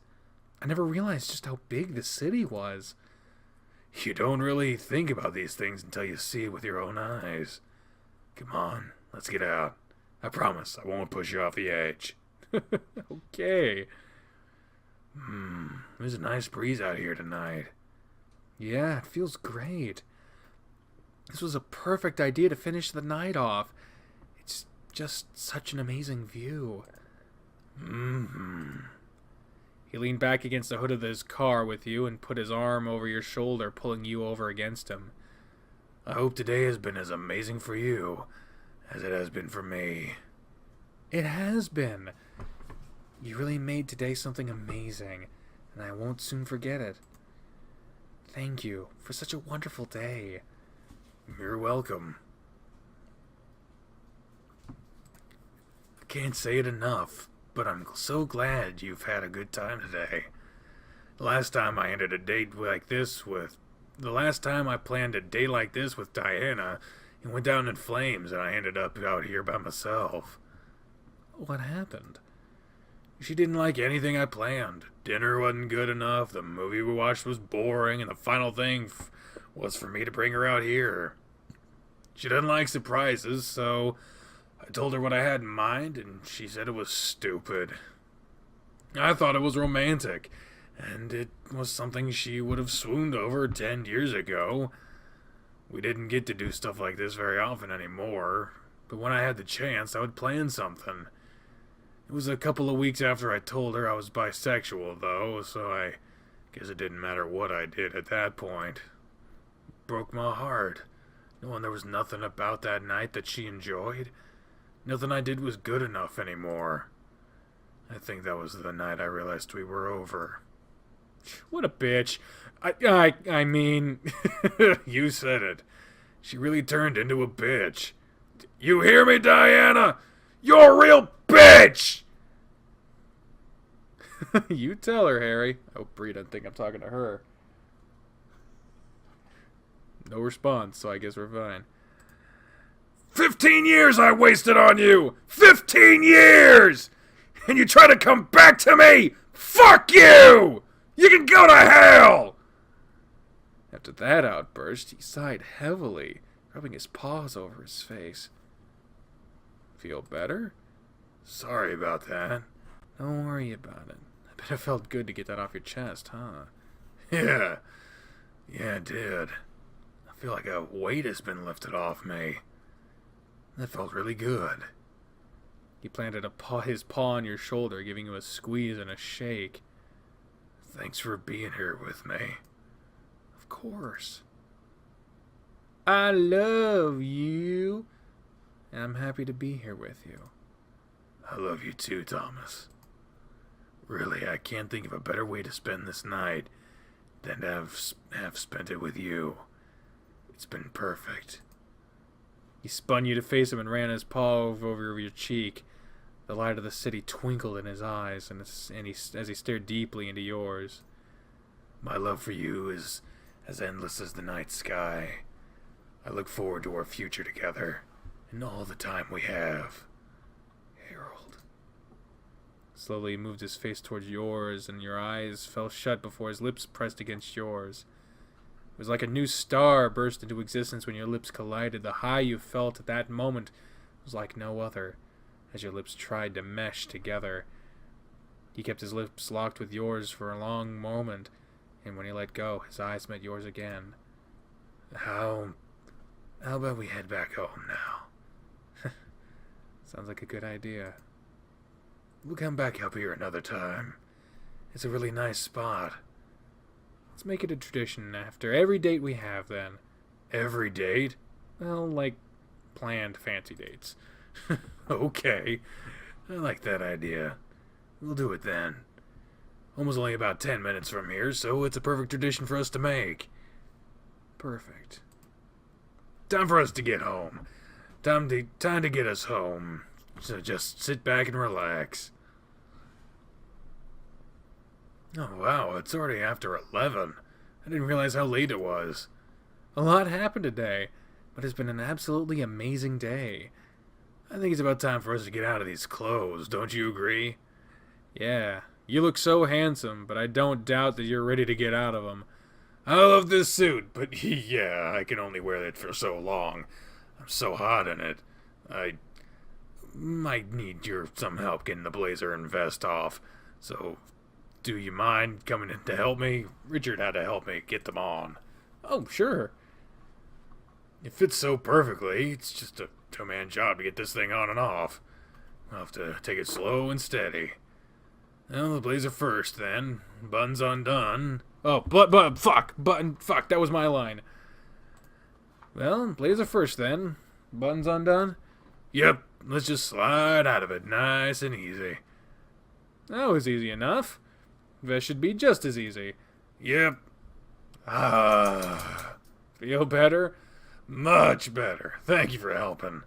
I never realized just how big the city was. You don't really think about these things until you see it with your own eyes. Come on, let's get out. I promise I won't push you off the edge. Okay. There's a nice breeze out here tonight. Yeah, it feels great. This was a perfect idea to finish the night off. It's just such an amazing view. He leaned back against the hood of his car with you and put his arm over your shoulder, pulling you over against him. I hope today has been as amazing for you as it has been for me. It has been. You really made today something amazing, and I won't soon forget it. Thank you for such a wonderful day. You're welcome. I can't say it enough, but I'm so glad you've had a good time today. The last time I planned a date like this with Diana, it went down in flames and I ended up out here by myself. What happened? She didn't like anything I planned. Dinner wasn't good enough, the movie we watched was boring, and the final thing was for me to bring her out here. She doesn't like surprises, so I told her what I had in mind, and she said it was stupid. I thought it was romantic, and it was something she would have swooned over 10 years ago. We didn't get to do stuff like this very often anymore, but when I had the chance, I would plan something. It was a couple of weeks after I told her I was bisexual, though, so I guess it didn't matter what I did at that point. It broke my heart, knowing there was nothing about that night that she enjoyed. Nothing I did was good enough anymore. I think that was the night I realized we were over. What a bitch. I mean... You said it. She really turned into a bitch. You hear me, Diana? You're a real bitch! You tell her, Harry. I hope Brie doesn't think I'm talking to her. No response, so I guess we're fine. 15 years I wasted on you! 15 years! And you try to come back to me? Fuck you! You can go to hell! After that outburst, he sighed heavily, rubbing his paws over his face. Feel better? Sorry about that. Don't worry about it. I bet it felt good to get that off your chest, huh? Yeah, it did. I feel like a weight has been lifted off me. That felt really good. He planted his paw on your shoulder, giving you a squeeze and a shake. Thanks for being here with me. Of course. I love you. And I'm happy to be here with you. I love you too, Thomas. Really, I can't think of a better way to spend this night than to have spent it with you. It's been perfect. He spun you to face him and ran his paw over your cheek. The light of the city twinkled in his eyes as he stared deeply into yours. My love for you is as endless as the night sky. I look forward to our future together and all the time we have. Harold. Slowly he moved his face towards yours, and your eyes fell shut before his lips pressed against yours. It was like a new star burst into existence when your lips collided. The high you felt at that moment was like no other, as your lips tried to mesh together. He kept his lips locked with yours for a long moment, and when he let go, his eyes met yours again. How about we head back home now? Sounds like a good idea. We'll come back up here another time. It's a really nice spot. Let's make it a tradition after every date we have, then. Every date? Well, like planned fancy dates. Okay. I like that idea. We'll do it then. Home is only about 10 minutes from here, so it's a perfect tradition for us to make. Perfect. Time for us to get home. Time to get us home. So just sit back and relax. Oh, wow, it's already after 11. I didn't realize how late it was. A lot happened today, but it's been an absolutely amazing day. I think it's about time for us to get out of these clothes, don't you agree? Yeah, you look so handsome, but I don't doubt that you're ready to get out of them. I love this suit, but yeah, I can only wear it for so long. I'm so hot in it. might need some help getting the blazer and vest off. So, do you mind coming in to help me? Richard had to help me get them on. Oh, sure. It fits so perfectly. It's just a two-man job to get this thing on and off. I'll have to take it slow and steady. Well, the blazer first, then. Buttons undone. Oh, fuck, that was my line. Well, blazer first, then. Buttons undone? Yep, let's just slide out of it nice and easy. That was easy enough. Vest should be just as easy. Yep. Feel better? Much better. Thank you for helping.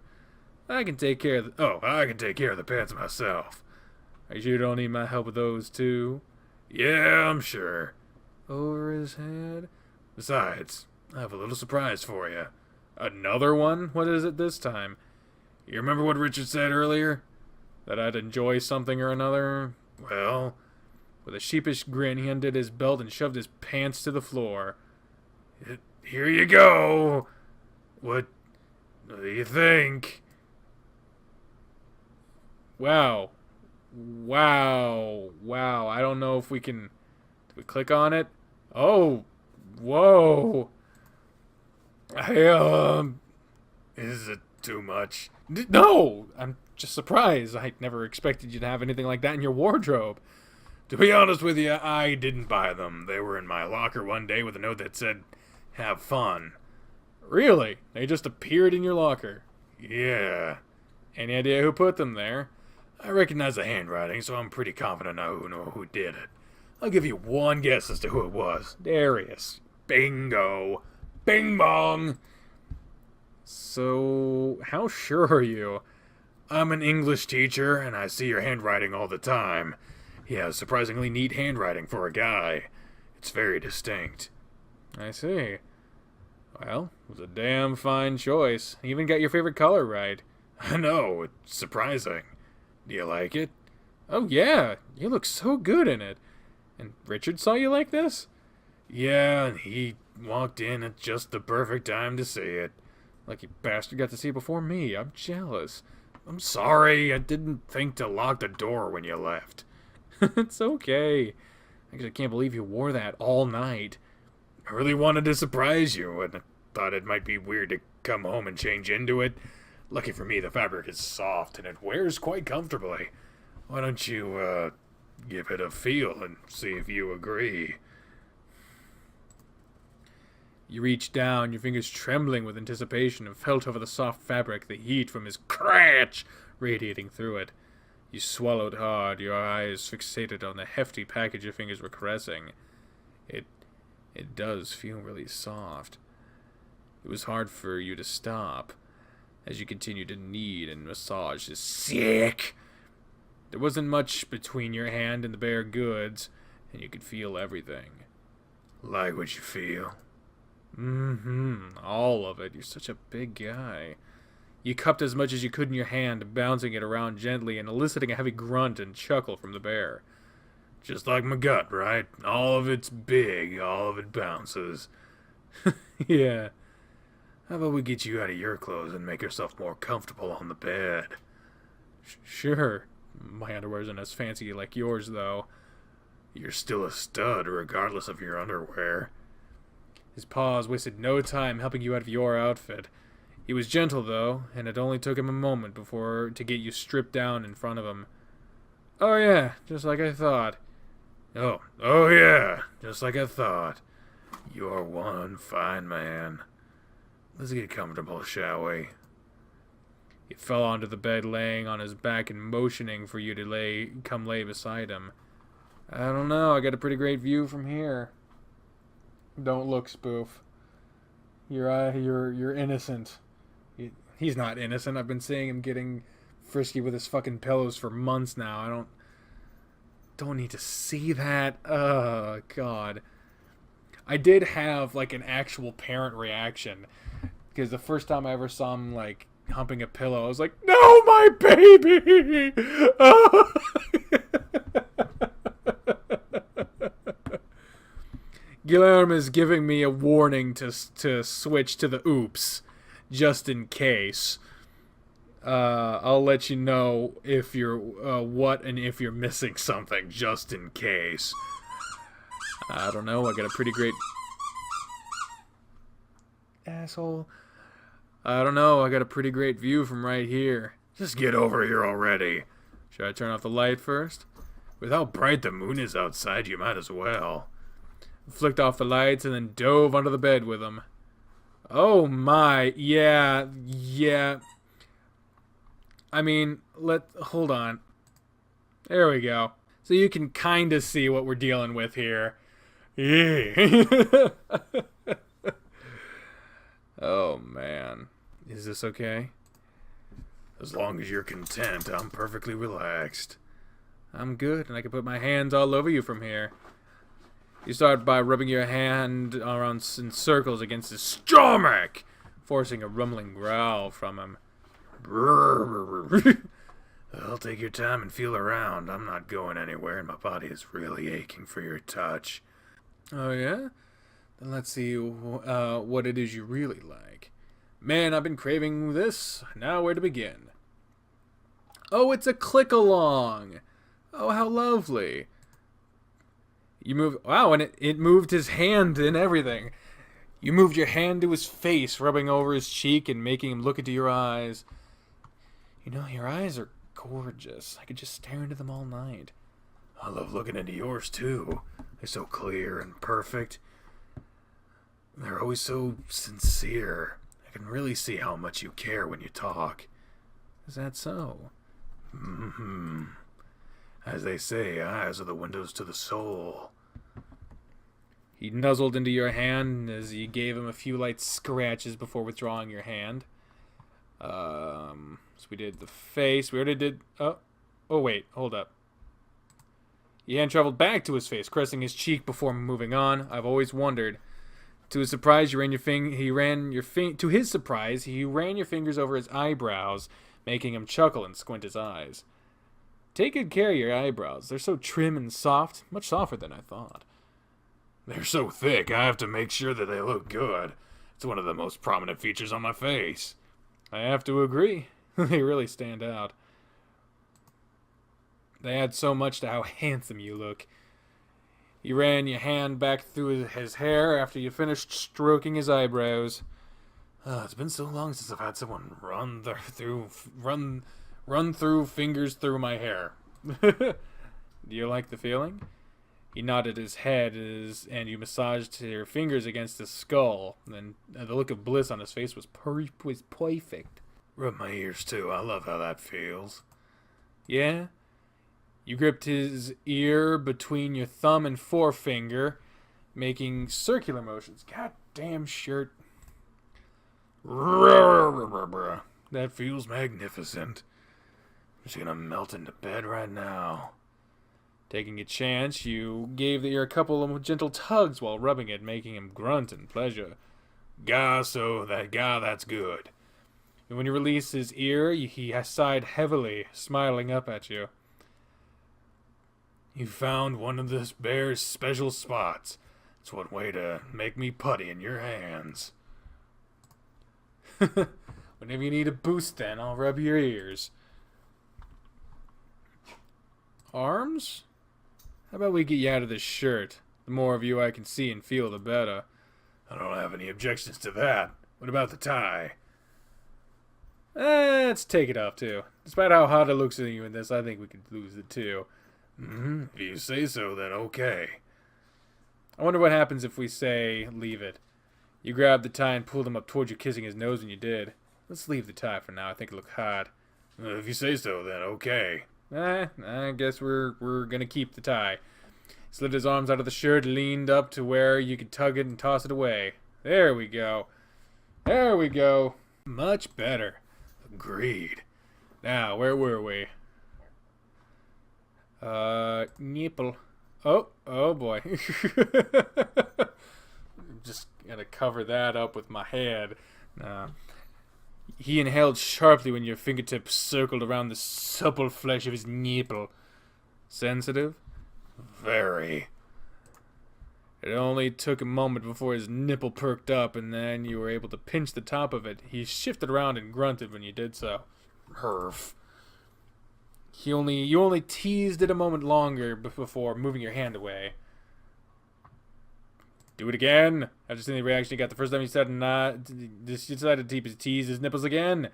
I can take care of the... I can take care of the pants myself. Are you sure you don't need my help with those, too? Yeah, I'm sure. Over his head? Besides, I have a little surprise for you. Another one? What is it this time? You remember what Richard said earlier? That I'd enjoy something or another? Well... With a sheepish grin, he undid his belt and shoved his pants to the floor. Here you go! What do you think? Wow. I don't know if we can... Do we click on it? Oh! Whoa! Is it too much? No! I'm just surprised. I never expected you to have anything like that in your wardrobe. To be honest with you, I didn't buy them. They were in my locker one day with a note that said, "Have fun." Really? They just appeared in your locker? Yeah. Any idea who put them there? I recognize the handwriting, so I'm pretty confident I know who did it. I'll give you one guess as to who it was. Darius. Bingo. Bing bong. So, how sure are you? I'm an English teacher, and I see your handwriting all the time. He has surprisingly neat handwriting for a guy. It's very distinct. I see. Well, it was a damn fine choice. You even got your favorite color right. I know, it's surprising. Do you like it? Oh yeah, you look so good in it. And Richard saw you like this? Yeah, and he walked in at just the perfect time to see it. Lucky bastard got to see it before me. I'm jealous. I'm sorry, I didn't think to lock the door when you left. It's okay. I just can't believe you wore that all night. I really wanted to surprise you, and I thought it might be weird to come home and change into it. Lucky for me, the fabric is soft, and it wears quite comfortably. Why don't you, give it a feel and see if you agree? You reached down, your fingers trembling with anticipation, and felt over the soft fabric, the heat from his crotch radiating through it. You swallowed hard, your eyes fixated on the hefty package your fingers were caressing. It does feel really soft. It was hard for you to stop as you continued to knead and massage his sick. There wasn't much between your hand and the bare goods, and you could feel everything. Like what you feel? All of it. You're such a big guy. You cupped as much as you could in your hand, bouncing it around gently and eliciting a heavy grunt and chuckle from the bear. Just like my gut, right? All of it's big, all of it bounces. Yeah. How about we get you out of your clothes and make yourself more comfortable on the bed? Sure. My underwear isn't as fancy like yours, though. You're still a stud, regardless of your underwear. His paws wasted no time helping you out of your outfit. He was gentle, though, and it only took him a moment to get you stripped down in front of him. Oh yeah, just like I thought. Oh yeah, just like I thought. You're one fine man. Let's get comfortable, shall we? He fell onto the bed, laying on his back and motioning for you to come lay beside him. I don't know, I got a pretty great view from here. Don't look, Spoof. You're innocent. He's not innocent. I've been seeing him getting frisky with his fucking pillows for months now. I don't need to see that. Oh, God. I did have, like, an actual parent reaction. Because the first time I ever saw him, like, humping a pillow, I was like, no, my baby! Oh. Guillermo is giving me a warning to switch to the oops, just in case. I'll let you know if you're what and if you're missing something, just in case. I don't know. I got a pretty great asshole. I don't know. I got a pretty great view from right here. Just get over here already. Should I turn off the light first? With how bright the moon is outside, you might as well. Flicked off the lights and then dove under the bed with them. Oh my, yeah. I mean, hold on. There we go. So you can kind of see what we're dealing with here. Yeah. Oh man. Is this okay? As long as you're content, I'm perfectly relaxed. I'm good, and I can put my hands all over you from here. You start by rubbing your hand around in circles against his stomach, forcing a rumbling growl from him. Well, take your time and feel around. I'm not going anywhere, and my body is really aching for your touch. Oh, yeah? Then let's see what it is you really like. Man, I've been craving this. Now where to begin? Oh, it's a click-along. Oh, how lovely. You move... Wow, and it moved his hand and everything. You moved your hand to his face, rubbing over his cheek and making him look into your eyes. You know, your eyes are gorgeous. I could just stare into them all night. I love looking into yours, too. They're so clear and perfect. They're always so sincere. I can really see how much you care when you talk. Is that so? Mm-hmm. As they say, eyes are the windows to the soul. He nuzzled into your hand as you gave him a few light scratches before withdrawing your hand. So we did the face. We already did... Oh, wait. Hold up. Your hand traveled back to his face, caressing his cheek before moving on. I've always wondered. To his surprise, he ran your fingers over his eyebrows, making him chuckle and squint his eyes. Take good care of your eyebrows. They're so trim and soft, much softer than I thought. They're so thick, I have to make sure that they look good. It's one of the most prominent features on my face. I have to agree. They really stand out. They add so much to how handsome you look. You ran your hand back through his hair after you finished stroking his eyebrows. It's been so long since I've had someone run through fingers through my hair. Do you like the feeling? He nodded his head and you massaged your fingers against his skull. And the look of bliss on his face was perfect. Rub my ears too. I love how that feels. Yeah? You gripped his ear between your thumb and forefinger, making circular motions. Goddamn shirt. That feels magnificent. I'm just gonna melt into bed right now. Taking a chance, you gave the ear a couple of gentle tugs while rubbing it, making him grunt in pleasure. That's good. And when you released his ear, he sighed heavily, smiling up at you. You found one of this bear's special spots. It's one way to make me putty in your hands. Whenever you need a boost, then I'll rub your ears. Arms? How about we get you out of this shirt? The more of you I can see and feel, the better. I don't have any objections to that. What about the tie? Let's take it off, too. Despite how hot it looks at you in this, I think we could lose it, too. If you say so, then okay. I wonder what happens if we say, leave it. You grabbed the tie and pulled him up towards you, kissing his nose when you did. Let's leave the tie for now. I think it looked hot. If you say so, then okay. I guess we're gonna keep the tie. Slid his arms out of the shirt, leaned up to where you could tug it and toss it away. There we go. There we go. Much better. Agreed. Now, where were we? Nipple. Oh boy. Just gotta cover that up with my head. He inhaled sharply when your fingertips circled around the supple flesh of his nipple. Sensitive? Very. It only took a moment before his nipple perked up, and then you were able to pinch the top of it. He shifted around and grunted when you did so. Herf. You only teased it a moment longer before moving your hand away. Do it again. After seeing the reaction you got the first time you said not, you decided to tease his nipples again.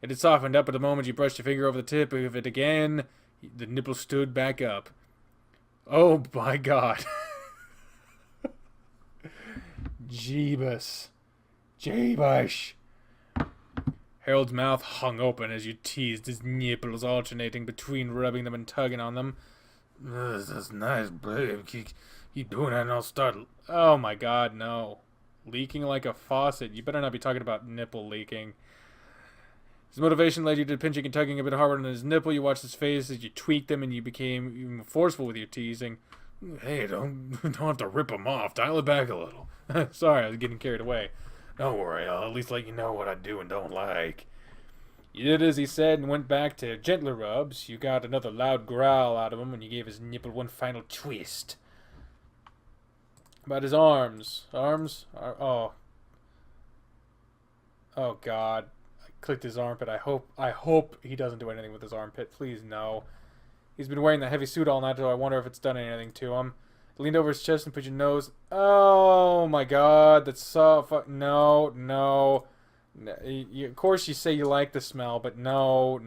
It had softened up at the moment you brushed your finger over the tip of it again. The nipple stood back up. Oh my god. Jeebus. Jeebush. Harold's mouth hung open as you teased his nipples, alternating between rubbing them and tugging on them. That's nice, babe. Keep doing that and I'll start... Oh my god, no. Leaking like a faucet. You better not be talking about nipple leaking. His motivation led you to pinching and tugging a bit harder on his nipple. You watched his face as you tweaked them and you became even more forceful with your teasing. Hey, don't have to rip them off. Dial it back a little. Sorry, I was getting carried away. Don't worry, I'll at least let you know what I do and don't like. You did as he said and went back to gentler rubs. You got another loud growl out of him when you gave his nipple one final twist. About his arms. Oh god. I clicked his armpit. I hope he doesn't do anything with his armpit. Please, no. He's been wearing that heavy suit all night, so I wonder if it's done anything to him. Leaned over his chest and put your nose... Oh my god, that's so No. Of course you say you like the smell, but no.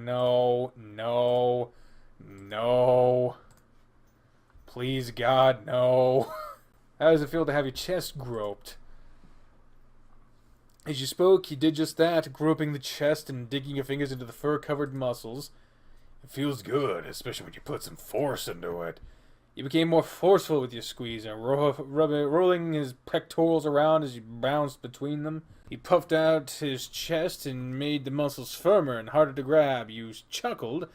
Please, God, no. How does it feel to have your chest groped? As you spoke, you did just that, groping the chest and digging your fingers into the fur-covered muscles. It feels good, especially when you put some force into it. You became more forceful with your squeeze and rolling his pectorals around as you bounced between them. He puffed out his chest and made the muscles firmer and harder to grab. You chuckled,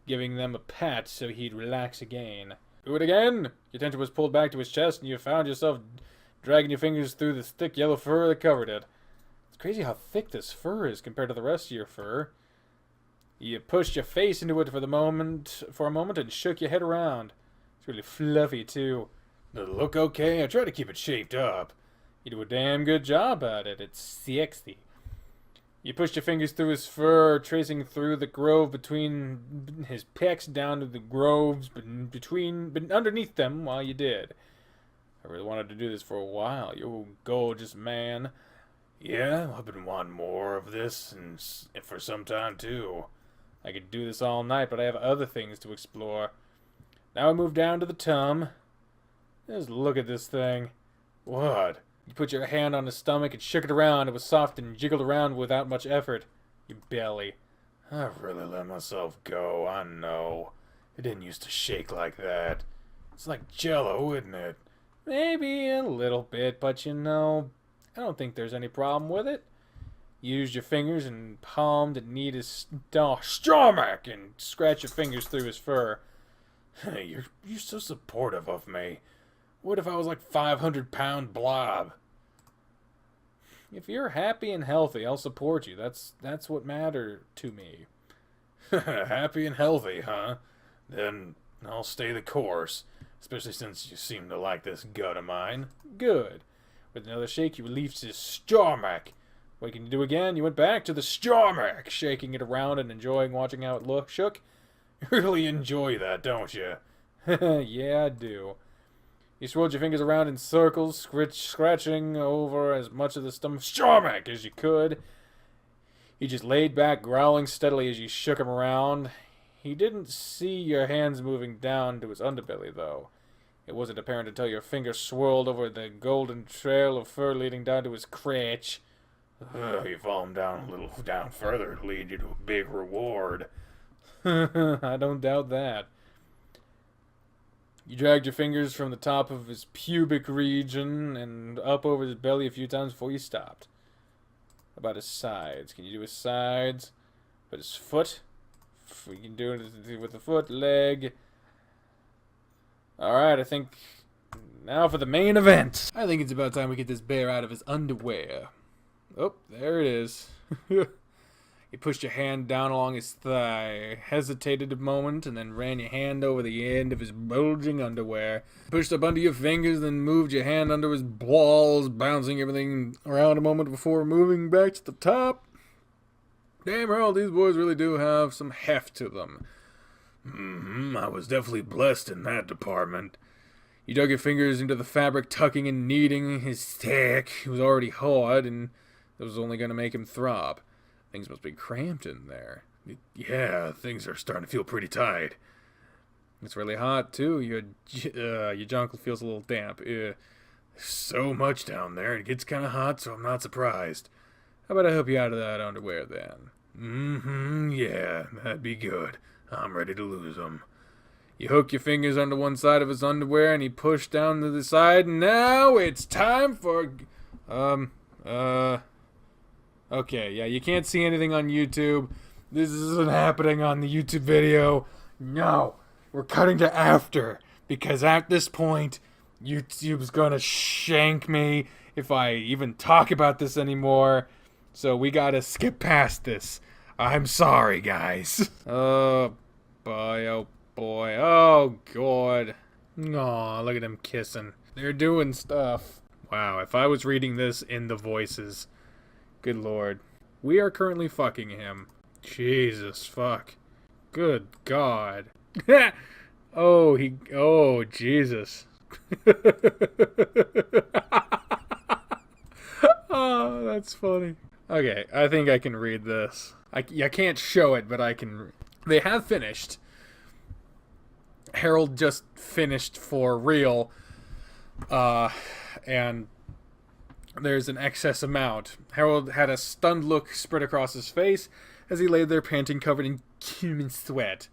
giving them a pat so he'd relax again. Do it again! Your attention was pulled back to his chest and you found yourself dragging your fingers through the thick yellow fur that covered it. It's crazy how thick this fur is compared to the rest of your fur. You pushed your face into it for a moment and shook your head around. It's really fluffy, too. Does it look okay? I try to keep it shaped up. You do a damn good job at it. It's sexy. You pushed your fingers through his fur, tracing through the grove between his pecs down to the groves but underneath them while you did. I really wanted to do this for a while. You're a gorgeous man. Yeah, I've been wanting more of this and for some time, too. I could do this all night, but I have other things to explore. Now I move down to the tum. Just look at this thing. What? You put your hand on his stomach and shook it around. It was soft and jiggled around without much effort. Your belly. I really let myself go, I know. It didn't used to shake like that. It's like jello, isn't it? Maybe a little bit, but you know, I don't think there's any problem with it. You used your fingers and palmed and kneed his stomach and scratched your fingers through his fur. You're so supportive of me. What if I was like 500-pound blob? If you're happy and healthy, I'll support you. That's what matters to me. Happy and healthy, huh? Then I'll stay the course, especially since you seem to like this gut of mine. Good. With another shake, you relieved his stomach. What can you do again? You went back to the stomach, shaking it around and enjoying watching how it shook. You really enjoy that, don't you? Yeah, I do. You swirled your fingers around in circles, scratching over as much of the stomach as you could. He just laid back, growling steadily as you shook him around. He didn't see your hands moving down to his underbelly, though. It wasn't apparent until your fingers swirled over the golden trail of fur leading down to his crotch. You fall him down a little down further, it'll lead you to a big reward. I don't doubt that. You dragged your fingers from the top of his pubic region and up over his belly a few times before you stopped. About his sides. Can you do his sides? But his foot? You can do it with the foot, leg. Alright, I think now for the main event. I think it's about time we get this bear out of his underwear. Oh, there it is. You pushed your hand down along his thigh, hesitated a moment, and then ran your hand over the end of his bulging underwear. Pushed up under your fingers, then moved your hand under his balls, bouncing everything around a moment before moving back to the top. Damn, Harold, these boys really do have some heft to them. I was definitely blessed in that department. You dug your fingers into the fabric, tucking and kneading his stick. It was already hard, and it was only going to make him throb. Things must be cramped in there. Yeah, things are starting to feel pretty tight. It's really hot, too. Your junk feels a little damp. There's so much down there. It gets kind of hot, so I'm not surprised. How about I help you out of that underwear, then? Yeah, that'd be good. I'm ready to lose them. You hook your fingers under one side of his underwear, and he pushed down to the side. Now it's time for... Okay, yeah, you can't see anything on YouTube. This isn't happening on the YouTube video. No, we're cutting to after. Because at this point, YouTube's gonna shank me if I even talk about this anymore. So we gotta skip past this. I'm sorry, guys. Oh, boy, oh, boy. Oh, God. Aw, look at them kissing. They're doing stuff. Wow, if I was reading this in the voices... Good Lord. We are currently fucking him. Jesus, fuck. Good God. Oh, Jesus. Oh, that's funny. Okay, I think I can read this. I can't show it, but I can... They have finished. Harold just finished for real. And there's an excess amount. Harold had a stunned look spread across his face as he lay there panting, covered in cumin sweat.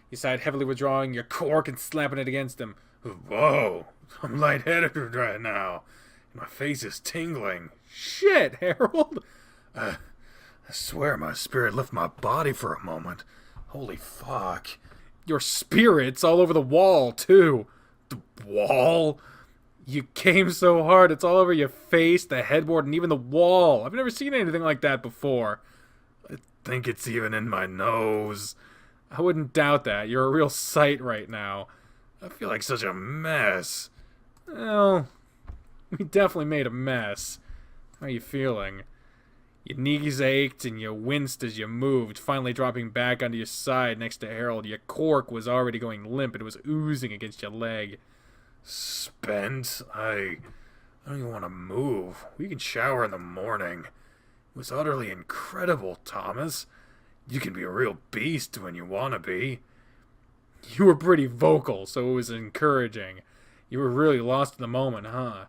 He sighed heavily, withdrawing your cork and slapping it against him. Whoa, I'm lightheaded right now. My face is tingling. Shit, Harold! I swear my spirit left my body for a moment. Holy fuck. Your spirit's all over the wall, too. The wall? You came so hard, it's all over your face, the headboard, and even the wall. I've never seen anything like that before. I think it's even in my nose. I wouldn't doubt that. You're a real sight right now. I feel like such a mess. Well, we definitely made a mess. How are you feeling? Your knees ached and you winced as you moved, finally dropping back onto your side next to Harold. Your cork was already going limp and it was oozing against your leg. Spent? I don't even want to move. We can shower in the morning. It was utterly incredible, Thomas. You can be a real beast when you want to be. You were pretty vocal, so it was encouraging. You were really lost in the moment, huh?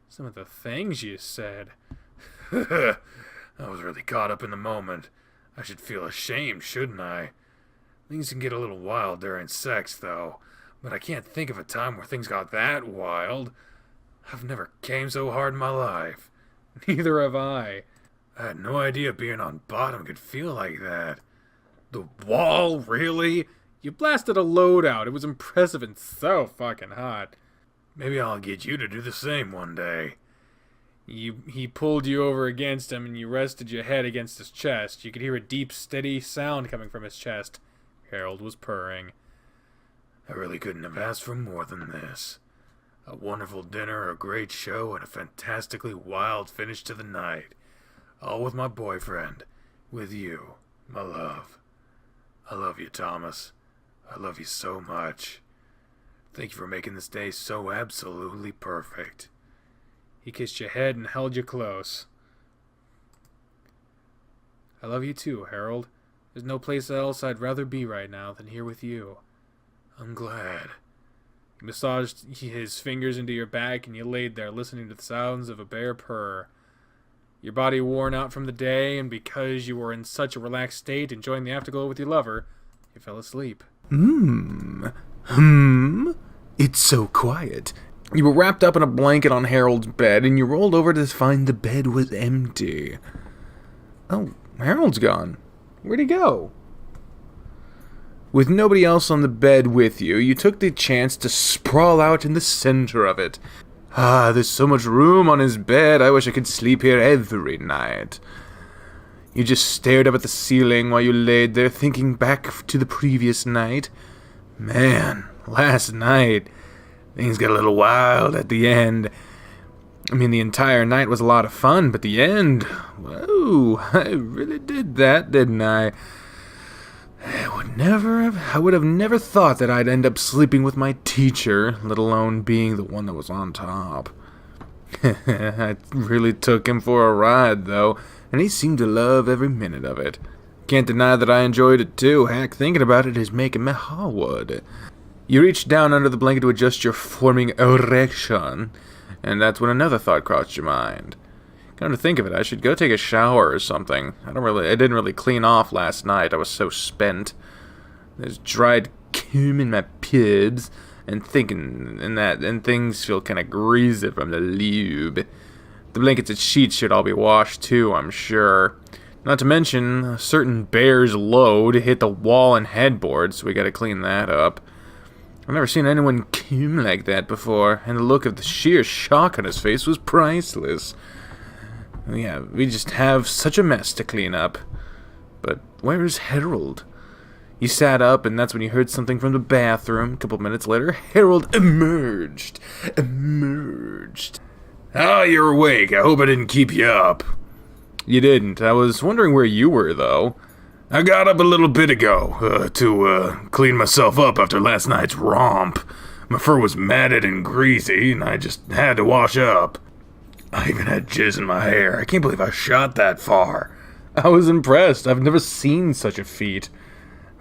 Some of the things you said. I was really caught up in the moment. I should feel ashamed, shouldn't I? Things can get a little wild during sex, though. But I can't think of a time where things got that wild. I've never came so hard in my life. Neither have I. I had no idea being on bottom could feel like that. The wall, really? You blasted a load out. It was impressive and so fucking hot. Maybe I'll get you to do the same one day. He pulled you over against him and you rested your head against his chest. You could hear a deep, steady sound coming from his chest. Harold was purring. I really couldn't have asked for more than this. A wonderful dinner, a great show, and a fantastically wild finish to the night. All with my boyfriend. With you, my love. I love you, Thomas. I love you so much. Thank you for making this day so absolutely perfect. He kissed your head and held you close. I love you too, Harold. There's no place else I'd rather be right now than here with you. I'm glad. He massaged his fingers into your back and you laid there listening to the sounds of a bear purr. Your body worn out from the day, and because you were in such a relaxed state enjoying the afterglow with your lover, you fell asleep. It's so quiet. You were wrapped up in a blanket on Harold's bed, and you rolled over to find the bed was empty. Oh, Harold's gone. Where'd he go? With nobody else on the bed with you, you took the chance to sprawl out in the center of it. Ah, there's so much room on his bed, I wish I could sleep here every night. You just stared up at the ceiling while you laid there, thinking back to the previous night. Man, last night, things got a little wild at the end. I mean, the entire night was a lot of fun, but the end... Whoa, I really did that, didn't I? I would have never thought that I'd end up sleeping with my teacher, let alone being the one that was on top. I really took him for a ride, though, and he seemed to love every minute of it. Can't deny that I enjoyed it, too. Heck, thinking about it is making me hard. You reach down under the blanket to adjust your forming erection, and that's when another thought crossed your mind. Come to think of it, I should go take a shower or something. I didn't really clean off last night. I was so spent. There's dried cum in my pubes, and things feel kind of greasy from the lube. The blankets and sheets should all be washed too, I'm sure. Not to mention, a certain bear's load hit the wall and headboard, so we gotta clean that up. I've never seen anyone cum like that before, and the look of the sheer shock on his face was priceless. Yeah, we just have such a mess to clean up. But where is Harold? You sat up, and that's when you heard something from the bathroom. A couple minutes later, Harold emerged. Ah, you're awake. I hope I didn't keep you up. You didn't. I was wondering where you were, though. I got up a little bit ago to clean myself up after last night's romp. My fur was matted and greasy, and I just had to wash up. I even had jizz in my hair. I can't believe I shot that far. I was impressed. I've never seen such a feat.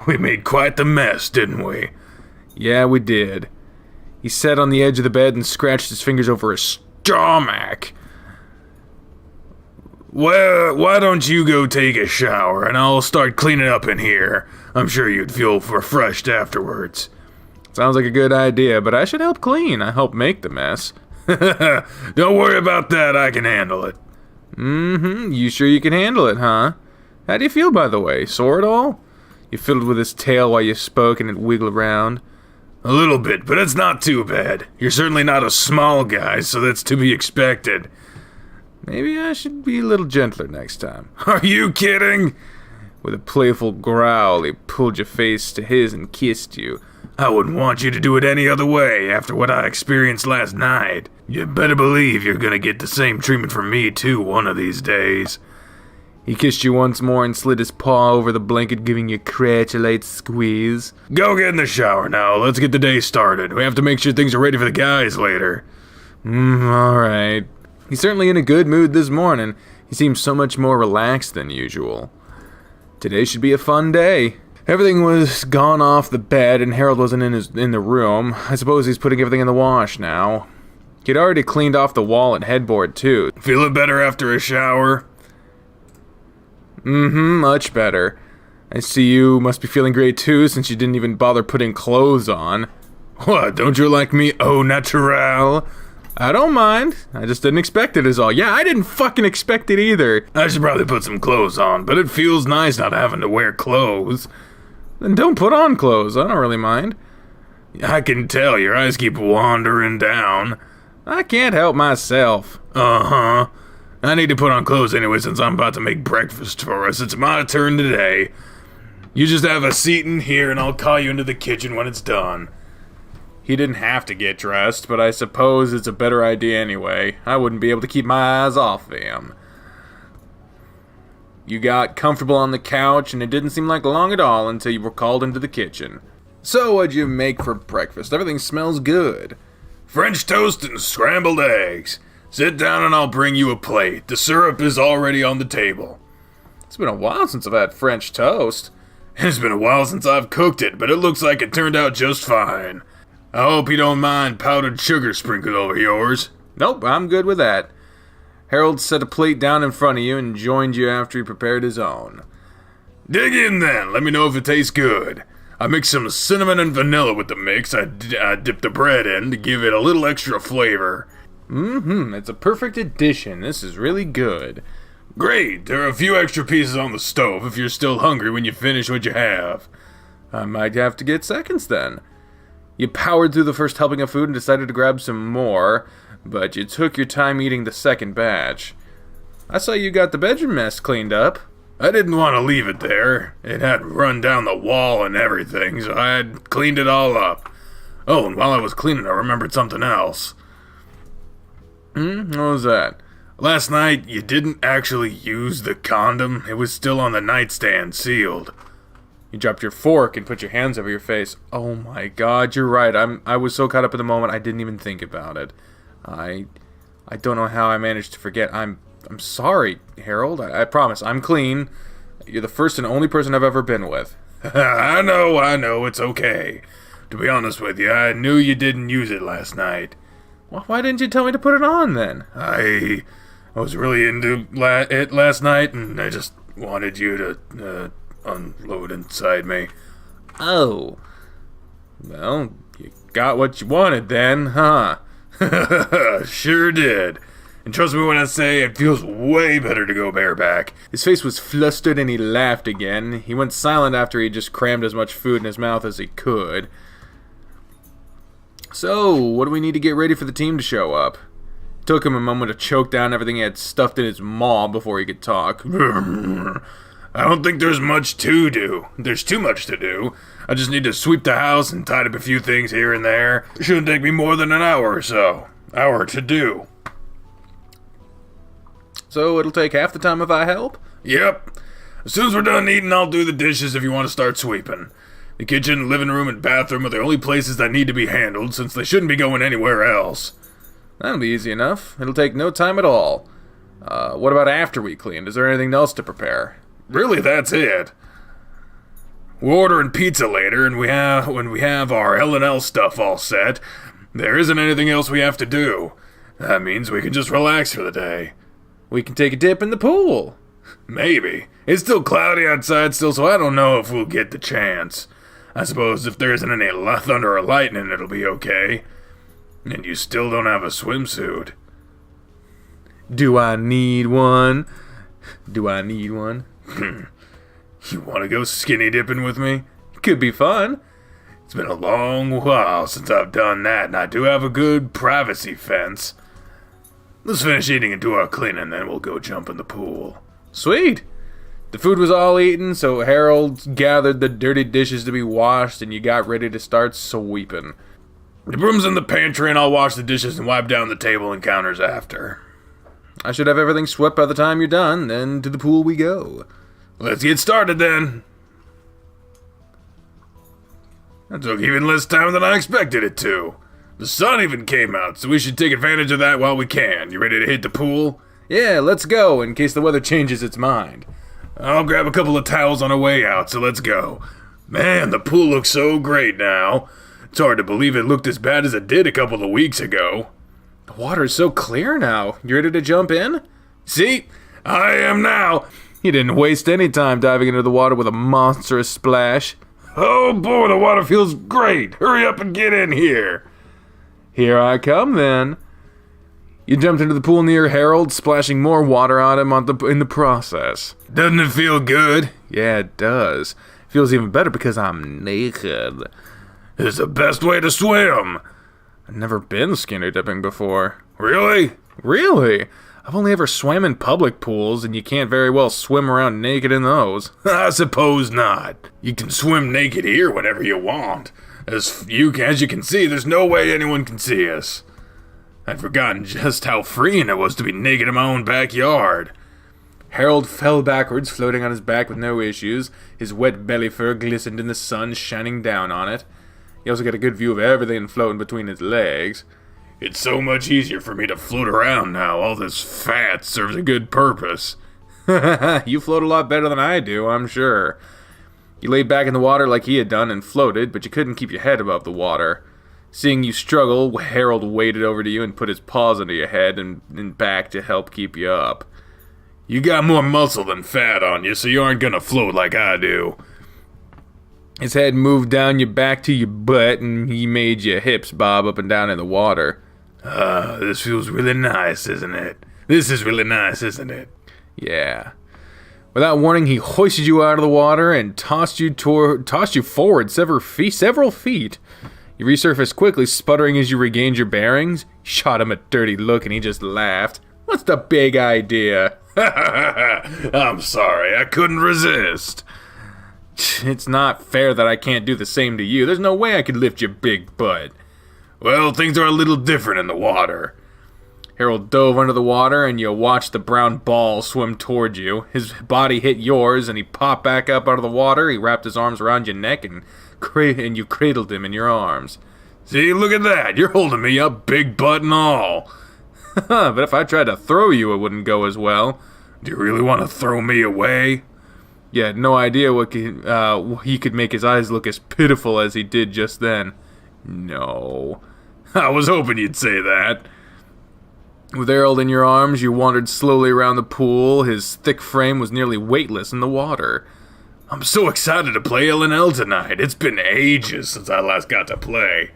We made quite the mess, didn't we? Yeah, we did. He sat on the edge of the bed and scratched his fingers over his stomach. Well, why don't you go take a shower, and I'll start cleaning up in here. I'm sure you'd feel refreshed afterwards. Sounds like a good idea, but I should help clean. I help make the mess. Don't worry about that, I can handle it. You sure you can handle it, huh? How do you feel, by the way? Sore at all? You fiddled with his tail while you spoke and it wiggled around. A little bit, but it's not too bad. You're certainly not a small guy, so that's to be expected. Maybe I should be a little gentler next time. Are you kidding? With a playful growl, he pulled your face to his and kissed you. I wouldn't want you to do it any other way after what I experienced last night. You better believe you're gonna get the same treatment from me too one of these days. He kissed you once more and slid his paw over the blanket, giving you a cratulate squeeze. Go get in the shower now. Let's get the day started. We have to make sure things are ready for the guys later. Alright. He's certainly in a good mood this morning. He seems so much more relaxed than usual. Today should be a fun day. Everything was gone off the bed, and Harold wasn't in the room. I suppose he's putting everything in the wash now. He'd already cleaned off the wall and headboard, too. Feeling better after a shower? Much better. I see you must be feeling great, too, since you didn't even bother putting clothes on. What, don't you like me au naturel? I don't mind. I just didn't expect it is all. Yeah, I didn't fucking expect it either. I should probably put some clothes on, but it feels nice not having to wear clothes. Then don't put on clothes. I don't really mind. I can tell your eyes keep wandering down. I can't help myself. I need to put on clothes anyway since I'm about to make breakfast for us. It's my turn today. You just have a seat in here and I'll call you into the kitchen when it's done. He didn't have to get dressed, but I suppose it's a better idea anyway. I wouldn't be able to keep my eyes off him. You got comfortable on the couch, and it didn't seem like long at all until you were called into the kitchen. So, what'd you make for breakfast? Everything smells good. French toast and scrambled eggs. Sit down and I'll bring you a plate. The syrup is already on the table. It's been a while since I've had French toast. It's been a while since I've cooked it, but it looks like it turned out just fine. I hope you don't mind powdered sugar sprinkled over yours. Nope, I'm good with that. Harold set a plate down in front of you and joined you after he prepared his own. Dig in then, let me know if it tastes good. I mixed some cinnamon and vanilla with the mix. I dipped the bread in to give it a little extra flavor. It's a perfect addition. This is really good. Great, there are a few extra pieces on the stove if you're still hungry when you finish what you have. I might have to get seconds then. You powered through the first helping of food and decided to grab some more, but you took your time eating the second batch. I saw you got the bedroom mess cleaned up. I didn't want to leave it there. It had run down the wall and everything, so I had cleaned it all up. Oh, and while I was cleaning, I remembered something else. What? I had cleaned it all up. Oh, and while I was cleaning, I remembered something else. What was that? Last night, you didn't actually use the condom. It was still on the nightstand, sealed. You dropped your fork and put your hands over your face. Oh my god, you're right. I was so caught up in the moment, I didn't even think about it. I don't know how I managed to forget. I'm sorry, Harold. I promise, I'm clean. You're the first and only person I've ever been with. I know, it's okay. To be honest with you, I knew you didn't use it last night. Well, why didn't you tell me to put it on then? I was really into it last night, and I just wanted you to unload inside me. Oh. Well, you got what you wanted then, huh? Sure did. And trust me when I say it feels way better to go bareback. His face was flustered and he laughed again. He went silent after he just crammed as much food in his mouth as he could. So, what do we need to get ready for the team to show up? It took him a moment to choke down everything he had stuffed in his maw before he could talk. I don't think there's much to do. There's too much to do. I just need to sweep the house and tidy up a few things here and there. It shouldn't take me more than an hour or so. Hour to do. So it'll take half the time if I help? Yep. As soon as we're done eating, I'll do the dishes if you want to start sweeping. The kitchen, living room, and bathroom are the only places that need to be handled, since they shouldn't be going anywhere else. That'll be easy enough. It'll take no time at all. What about after we clean? Is there anything else to prepare? Really, that's it. We're ordering pizza later, and when we have our L&L stuff all set, there isn't anything else we have to do. That means we can just relax for the day. We can take a dip in the pool. Maybe. It's still cloudy outside still, so I don't know if we'll get the chance. I suppose if there isn't any thunder or lightning, it'll be okay. And you still don't have a swimsuit. Do I need one? Do I need one? You want to go skinny dipping with me? Could be fun. It's been a long while since I've done that, and I do have a good privacy fence. Let's finish eating and do our cleaning, then we'll go jump in the pool. Sweet. The food was all eaten, so Harold gathered the dirty dishes to be washed, and you got ready to start sweeping. The broom's in the pantry, and I'll wash the dishes and wipe down the table and counters after. I should have everything swept by the time you're done, then to the pool we go. Let's get started, then. That took even less time than I expected it to. The sun even came out, so we should take advantage of that while we can. You ready to hit the pool? Yeah, let's go, in case the weather changes its mind. I'll grab a couple of towels on our way out, so let's go. Man, the pool looks so great now. It's hard to believe it looked as bad as it did a couple of weeks ago. The water's so clear now. You ready to jump in? See? I am now. You didn't waste any time diving into the water with a monstrous splash. Oh boy, the water feels great. Hurry up and get in here. Here I come, then. You jumped into the pool near Harold, splashing more water on him in the process. Doesn't it feel good? Yeah, it does. Feels even better because I'm naked. It's the best way to swim. I've never been skinny dipping before. Really? Really? I've only ever swam in public pools, and you can't very well swim around naked in those. I suppose not. You can swim naked here whenever you want. As you can see, there's no way anyone can see us. I'd forgotten just how freeing it was to be naked in my own backyard. Harold fell backwards, floating on his back with no issues. His wet belly fur glistened in the sun, shining down on it. He also got a good view of everything floating between his legs. It's so much easier for me to float around now. All this fat serves a good purpose. You float a lot better than I do, I'm sure. You laid back in the water like he had done and floated, but you couldn't keep your head above the water. Seeing you struggle, Harold waded over to you and put his paws under your head and back to help keep you up. You got more muscle than fat on you, so you aren't gonna float like I do. His head moved down your back to your butt, and he made your hips bob up and down in the water. This feels really nice, isn't it? This is really nice, isn't it? Yeah. Without warning, he hoisted you out of the water and tossed you forward several feet. You resurfaced quickly, sputtering as you regained your bearings. You shot him a dirty look, and he just laughed. What's the big idea? I'm sorry, I couldn't resist. It's not fair that I can't do the same to you. There's no way I could lift your big butt. Well, things are a little different in the water. Harold dove under the water, and you watched the brown ball swim towards you. His body hit yours, and he popped back up out of the water. He wrapped his arms around your neck, and you cradled him in your arms. See, look at that. You're holding me up, big butt and all. But if I tried to throw you, it wouldn't go as well. Do you really want to throw me away? You had no idea he could make his eyes look as pitiful as he did just then. No. I was hoping you'd say that. With Harold in your arms, you wandered slowly around the pool. His thick frame was nearly weightless in the water. I'm so excited to play L&L tonight. It's been ages since I last got to play.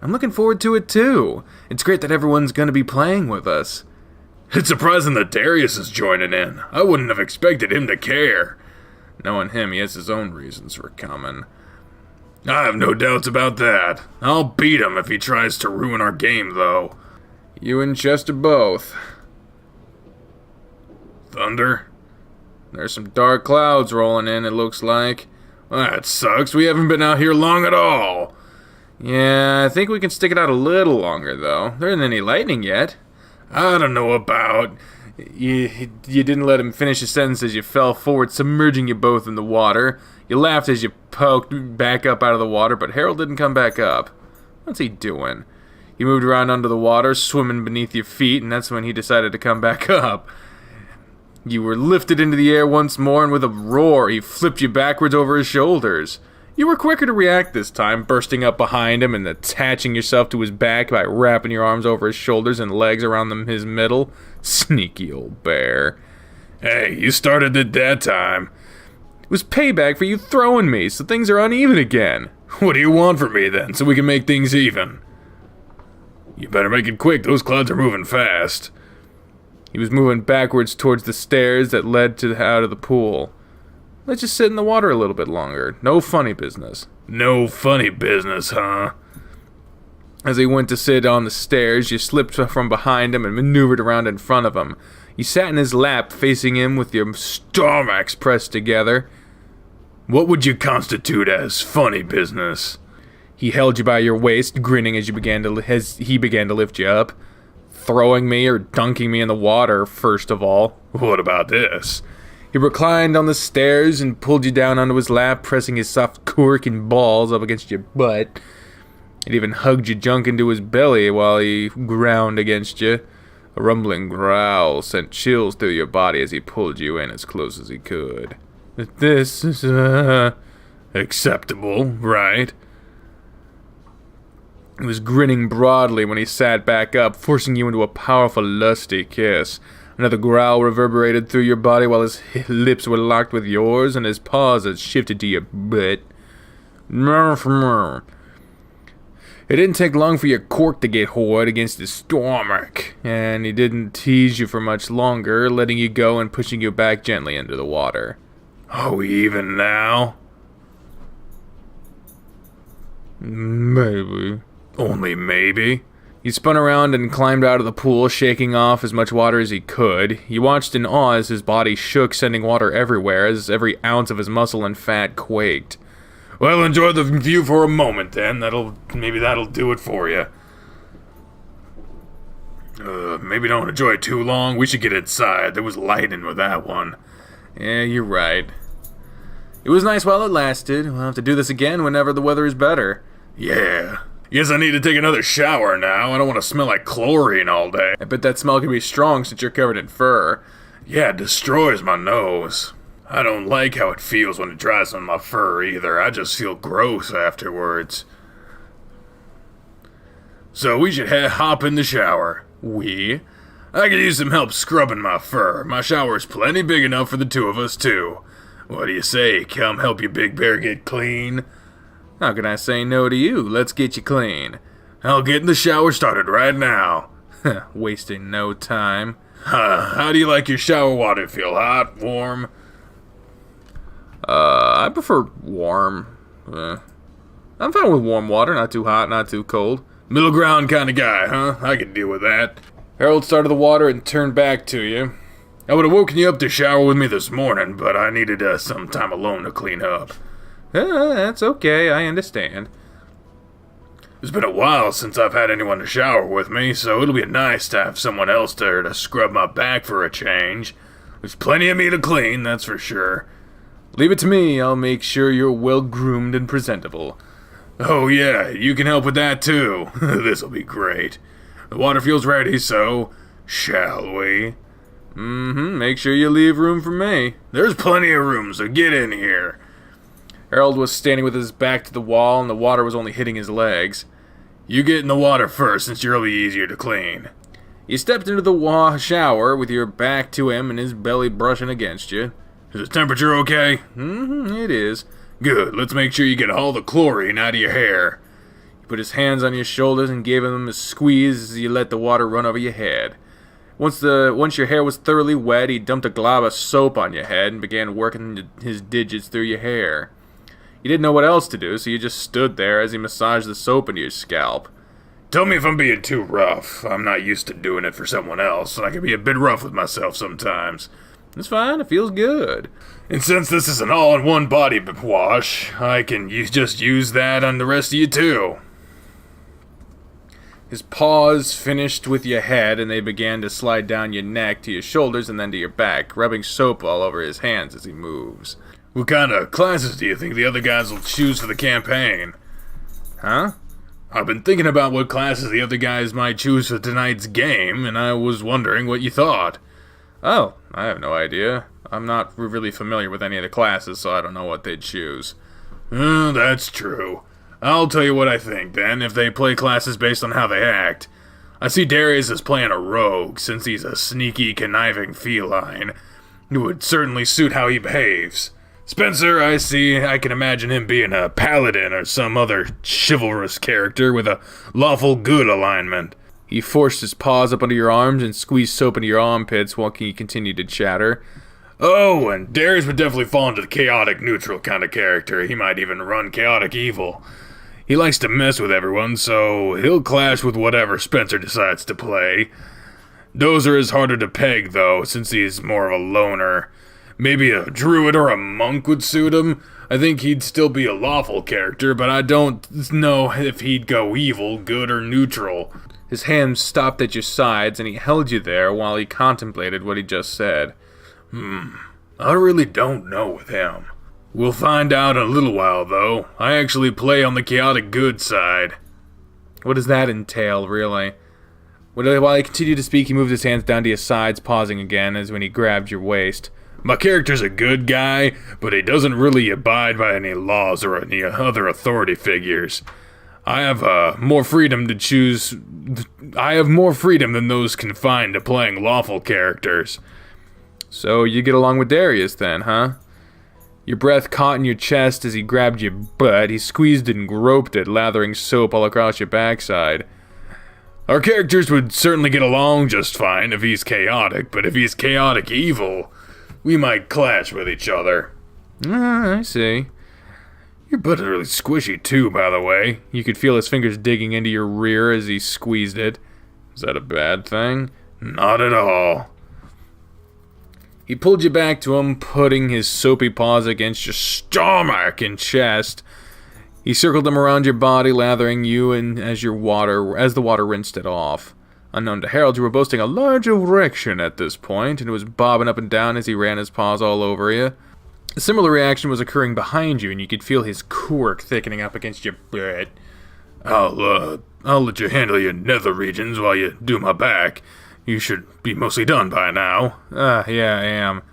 I'm looking forward to it too. It's great that everyone's going to be playing with us. It's surprising that Darius is joining in. I wouldn't have expected him to care. Knowing him, he has his own reasons for coming. I have no doubts about that. I'll beat him if he tries to ruin our game, though. You and Chester both. Thunder? There's some dark clouds rolling in, it looks like. Well, that sucks. We haven't been out here long at all. Yeah, I think we can stick it out a little longer, though. There isn't any lightning yet. I don't know about... You didn't let him finish his sentence as you fell forward, submerging you both in the water. You laughed as you poked back up out of the water, but Harold didn't come back up. What's he doing? He moved around under the water, swimming beneath your feet, and that's when he decided to come back up. You were lifted into the air once more, and with a roar, he flipped you backwards over his shoulders. You were quicker to react this time, bursting up behind him and attaching yourself to his back by wrapping your arms over his shoulders and legs around his middle. Sneaky old bear. Hey, you started it that time. It was payback for you throwing me, so things are uneven again. What do you want from me, then, so we can make things even? You better make it quick. Those clouds are moving fast. He was moving backwards towards the stairs that led out of the pool. Let's just sit in the water a little bit longer. No funny business. No funny business, huh? As he went to sit on the stairs, you slipped from behind him and maneuvered around in front of him. You sat in his lap, facing him with your stomachs pressed together. What would you constitute as funny business? He held you by your waist, grinning as he began to lift you up. Throwing me or dunking me in the water, first of all. What about this? He reclined on the stairs and pulled you down onto his lap, pressing his soft cork and balls up against your butt. He even hugged your junk into his belly while he ground against you. A rumbling growl sent chills through your body as he pulled you in as close as he could. This is, acceptable, right? He was grinning broadly when he sat back up, forcing you into a powerful, lusty kiss. Another growl reverberated through your body while his lips were locked with yours and his paws had shifted to your butt. It didn't take long for your cork to get hard against his stomach, and he didn't tease you for much longer, letting you go and pushing you back gently into the water. Are we even now? Maybe. Only maybe? He spun around and climbed out of the pool, shaking off as much water as he could. You watched in awe as his body shook, sending water everywhere, as every ounce of his muscle and fat quaked. Well, enjoy the view for a moment, then. Maybe that'll do it for you. Maybe don't enjoy it too long. We should get inside. There was lightning with that one. Yeah, you're right. It was nice while it lasted. We'll have to do this again whenever the weather is better. Yeah. Guess I need to take another shower now. I don't want to smell like chlorine all day. I bet that smell can be strong since you're covered in fur. Yeah, it destroys my nose. I don't like how it feels when it dries on my fur either. I just feel gross afterwards. So we should hop in the shower. We? I could use some help scrubbing my fur. My shower's plenty big enough for the two of us, too. What do you say? Come help you, Big Bear, get clean? How can I say no to you? Let's get you clean. I'll get in the shower started right now. Wasting no time. How do you like your shower water? Feel hot? Warm? I prefer warm. I'm fine with warm water, not too hot, not too cold. Middle ground kind of guy, huh? I can deal with that. Harold started the water and turned back to you. I would have woken you up to shower with me this morning, but I needed some time alone to clean up. That's okay, I understand. It's been a while since I've had anyone to shower with me, so it'll be nice to have someone else there to scrub my back for a change. There's plenty of me to clean, that's for sure. Leave it to me. I'll make sure you're well-groomed and presentable. Oh yeah, you can help with that too. This'll be great. The water feels ready, so shall we? Make sure you leave room for me. There's plenty of room, so get in here. Harold was standing with his back to the wall, and the water was only hitting his legs. You get in the water first, since you'll be easier to clean. You stepped into the shower with your back to him and his belly brushing against you. Is the temperature okay? It is. Good, let's make sure you get all the chlorine out of your hair. He put his hands on your shoulders and gave them a squeeze as you let the water run over your head. Once your hair was thoroughly wet, he dumped a glob of soap on your head and began working his digits through your hair. You didn't know what else to do, so you just stood there as he massaged the soap into your scalp. Tell me if I'm being too rough. I'm not used to doing it for someone else, and I can be a bit rough with myself sometimes. It's fine, it feels good. And since this is an all-in-one body wash, I can just use that on the rest of you too. His paws finished with your head, and they began to slide down your neck to your shoulders and then to your back, rubbing soap all over his hands as he moves. What kind of classes do you think the other guys will choose for the campaign? Huh? I've been thinking about what classes the other guys might choose for tonight's game, and I was wondering what you thought. Oh, I have no idea. I'm not really familiar with any of the classes, so I don't know what they'd choose. That's true. I'll tell you what I think, then, if they play classes based on how they act. I see Darius as playing a rogue, since he's a sneaky, conniving feline. It would certainly suit how he behaves. Spencer, I can imagine him being a paladin or some other chivalrous character with a lawful good alignment. He forced his paws up under your arms and squeezed soap into your armpits while he continued to chatter. Oh, and Darius would definitely fall into the chaotic neutral kind of character. He might even run chaotic evil. He likes to mess with everyone, so he'll clash with whatever Spencer decides to play. Dozer is harder to peg, though, since he's more of a loner. Maybe a druid or a monk would suit him. I think he'd still be a lawful character, but I don't know if he'd go evil, good, or neutral. His hands stopped at your sides, and he held you there while he contemplated what he just said. I really don't know with him. We'll find out in a little while, though. I actually play on the chaotic good side. What does that entail, really? While he continued to speak, he moved his hands down to your sides, pausing again as when he grabbed your waist. My character's a good guy, but he doesn't really abide by any laws or any other authority figures. I have more freedom to choose. I have more freedom than those confined to playing lawful characters. So you get along with Darius then, huh? Your breath caught in your chest as he grabbed your butt. He squeezed it and groped it, lathering soap all across your backside. Our characters would certainly get along just fine if he's chaotic, but if he's chaotic evil, we might clash with each other. I see. Your butt is really squishy too, by the way. You could feel his fingers digging into your rear as he squeezed it. Is that a bad thing? Not at all. He pulled you back to him, putting his soapy paws against your stomach and chest. He circled them around your body, lathering you in as the water rinsed it off. Unknown to Harold, you were boasting a large erection at this point, and it was bobbing up and down as he ran his paws all over you. A similar reaction was occurring behind you, and you could feel his cork thickening up against your butt. I'll let you handle your nether regions while you do my back. You should be mostly done by now. Yeah, I am.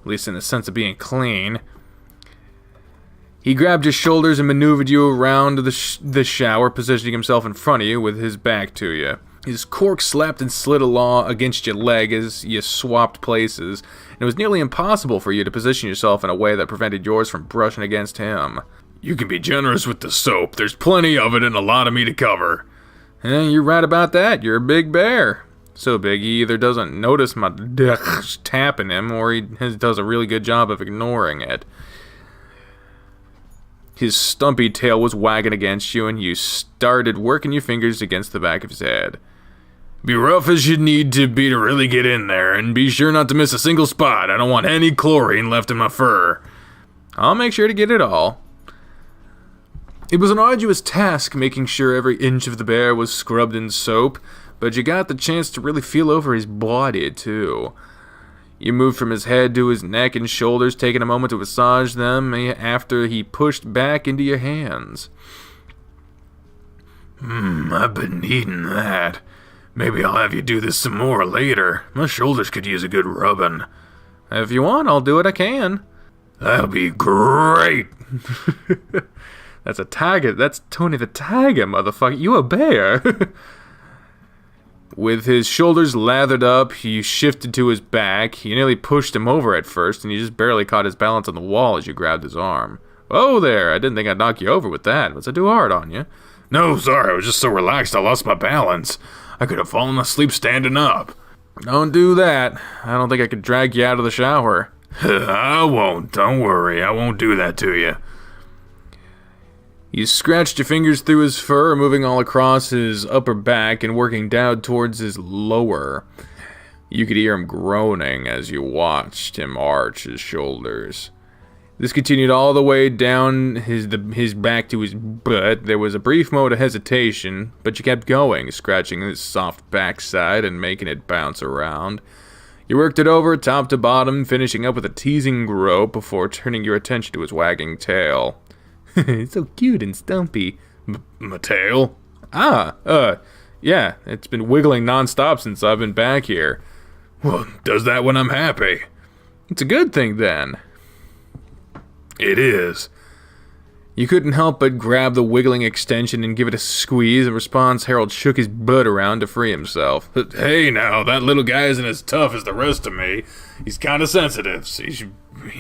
At least in the sense of being clean. He grabbed your shoulders and maneuvered you around the shower, positioning himself in front of you with his back to you. His cork slapped and slid along against your leg as you swapped places, and it was nearly impossible for you to position yourself in a way that prevented yours from brushing against him. You can be generous with the soap. There's plenty of it and a lot of me to cover. You're right about that. You're a big bear. So big he either doesn't notice my dick tapping him, or he does a really good job of ignoring it. His stumpy tail was wagging against you, and you started working your fingers against the back of his head. Be rough as you need to be to really get in there, and be sure not to miss a single spot. I don't want any chlorine left in my fur. I'll make sure to get it all. It was an arduous task making sure every inch of the bear was scrubbed in soap, but you got the chance to really feel over his body, too. You moved from his head to his neck and shoulders, taking a moment to massage them after he pushed back into your hands. I've been needing that. Maybe I'll have you do this some more later. My shoulders could use a good rubbing. If you want, I'll do what I can. That'll be great. That's a tiger. That's Tony the Tiger, motherfucker. You a bear. With his shoulders lathered up, you shifted to his back. You nearly pushed him over at first, and you just barely caught his balance on the wall as you grabbed his arm. Oh there, I didn't think I'd knock you over with that. Was I too hard on you? No, sorry, I was just so relaxed I lost my balance. I could have fallen asleep standing up. Don't do that. I don't think I could drag you out of the shower. I won't, don't worry, I won't do that to you. You scratched your fingers through his fur, moving all across his upper back and working down towards his lower. You could hear him groaning as you watched him arch his shoulders. This continued all the way down his back to his butt. There was a brief moment of hesitation, but you kept going, scratching his soft backside and making it bounce around. You worked it over top to bottom, finishing up with a teasing grope before turning your attention to his wagging tail. It's so cute and stumpy. My tail? Yeah, it's been wiggling non-stop since I've been back here. Well, does that when I'm happy. It's a good thing, then. It is. You couldn't help but grab the wiggling extension and give it a squeeze. In response, Harold shook his butt around to free himself. Hey now, that little guy isn't as tough as the rest of me. He's kind of sensitive, so you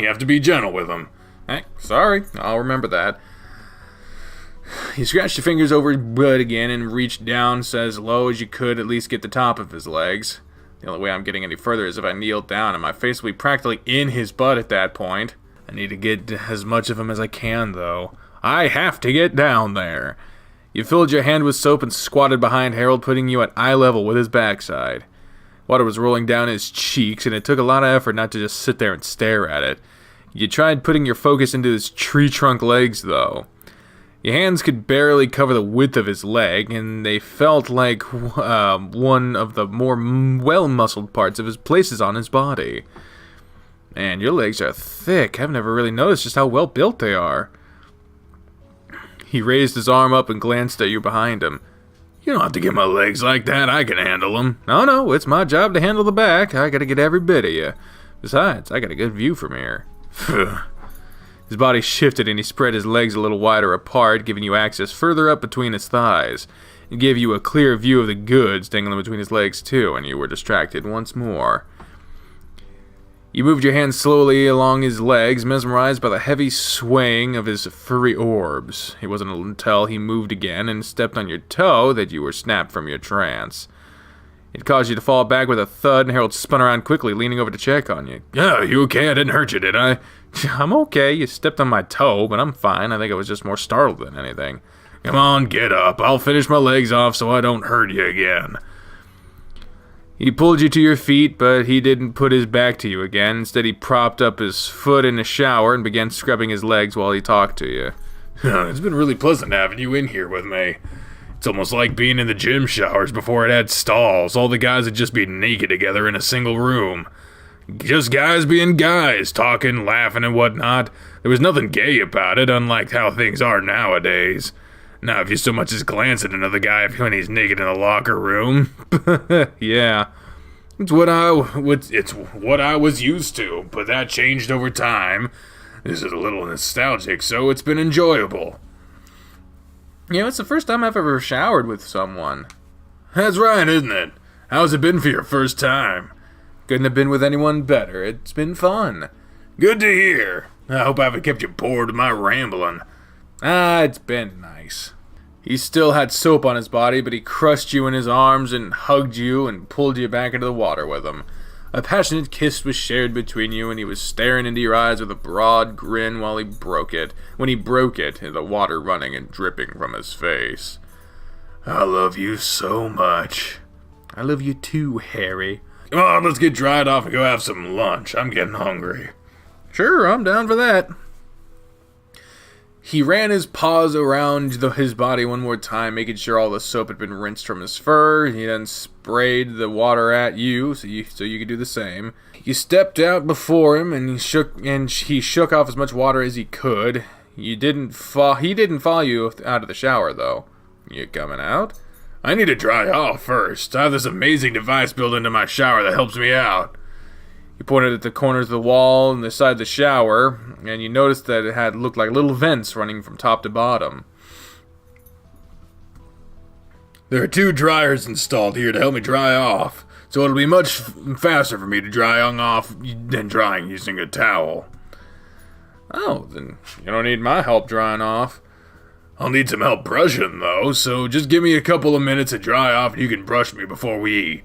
have to be gentle with him. Hey, sorry, I'll remember that. You scratched your fingers over his butt again and reached down so as low as you could, at least get the top of his legs. The only way I'm getting any further is if I kneel down, and my face will be practically in his butt at that point. I need to get as much of him as I can, though. I have to get down there. You filled your hand with soap and squatted behind Harold, putting you at eye level with his backside. Water was rolling down his cheeks, and it took a lot of effort not to just sit there and stare at it. You tried putting your focus into his tree trunk legs, though. Your hands could barely cover the width of his leg, and they felt like one of the more well-muscled parts of his places on his body. Man, your legs are thick. I've never really noticed just how well built they are. He raised his arm up and glanced at you behind him. You don't have to get my legs like that. I can handle them. No, it's my job to handle the back. I gotta get every bit of you. Besides, I got a good view from here. His body shifted and he spread his legs a little wider apart, giving you access further up between his thighs. It gave you a clear view of the goods dangling between his legs too, and you were distracted once more. You moved your hands slowly along his legs, mesmerized by the heavy swaying of his furry orbs. It wasn't until he moved again and stepped on your toe that you were snapped from your trance. It caused you to fall back with a thud, and Harold spun around quickly, leaning over to check on you. Yeah, you okay? I didn't hurt you, did I? I'm okay. You stepped on my toe, but I'm fine. I think I was just more startled than anything. Come on, get up. I'll finish my legs off so I don't hurt you again. He pulled you to your feet, but he didn't put his back to you again. Instead, he propped up his foot in a shower and began scrubbing his legs while he talked to you. It's been really pleasant having you in here with me. It's almost like being in the gym showers before it had stalls. All the guys would just be naked together in a single room. Just guys being guys, talking, laughing, and whatnot. There was nothing gay about it, unlike how things are nowadays. Now, if you so much as glance at another guy when he's naked in the locker room, yeah, it's what I was used to, but that changed over time. This is a little nostalgic, so it's been enjoyable. You know, it's the first time I've ever showered with someone. That's right, isn't it? How's it been for your first time? Couldn't have been with anyone better. It's been fun. Good to hear. I hope I haven't kept you bored with my rambling. It's been nice. He still had soap on his body, but he crushed you in his arms and hugged you and pulled you back into the water with him. A passionate kiss was shared between you, and he was staring into your eyes with a broad grin while he broke it. When he broke it, the water running and dripping from his face. I love you so much. I love you too, Harry. Come on, let's get dried off and go have some lunch. I'm getting hungry. Sure, I'm down for that. He ran his paws around his body one more time, making sure all the soap had been rinsed from his fur. He then sprayed the water at you, so you could do the same. You stepped out before him, and he shook off as much water as he could. He didn't follow you out of the shower, though. You coming out? I need to dry off first. I have this amazing device built into my shower that helps me out. You pointed at the corners of the wall and the side of the looked and you noticed that it looked like little vents running from top to bottom. There are 2 dryers installed here to help me dry off, so it'll be much faster for me to dry off than drying using a towel. Oh, then you don't need my help drying off. I'll need some help brushing, though, so just give me a couple of minutes to dry off and you can brush me before we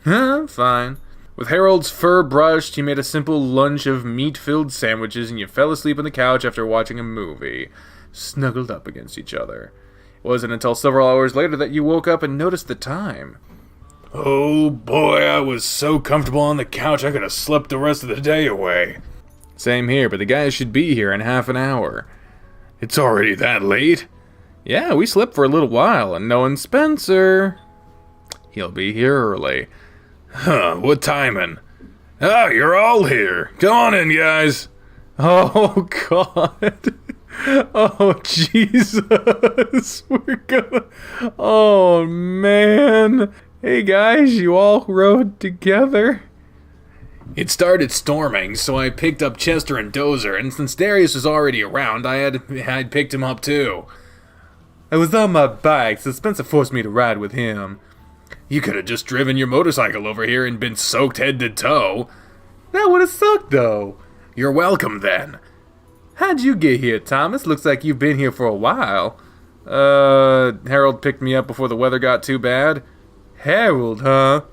eat. Fine. With Harold's fur brushed, you made a simple lunch of meat-filled sandwiches and you fell asleep on the couch after watching a movie, snuggled up against each other. It wasn't until several hours later that you woke up and noticed the time. Oh boy, I was so comfortable on the couch I could have slept the rest of the day away. Same here, but the guys should be here in half an hour. It's already that late? Yeah, we slept for a little while, and knowing Spencer, he'll be here early. Huh, what timing? Oh, you're all here. Come on in, guys. Oh, God. Oh, Jesus. Oh, man. Hey, guys, you all rode together? It started storming, so I picked up Chester and Dozer, and since Darius was already around, I'd picked him up too. I was on my bike, so Spencer forced me to ride with him. You could have just driven your motorcycle over here and been soaked head to toe. That would have sucked, though. You're welcome, then. How'd you get here, Thomas? Looks like you've been here for a while. Harold picked me up before the weather got too bad. Harold, huh?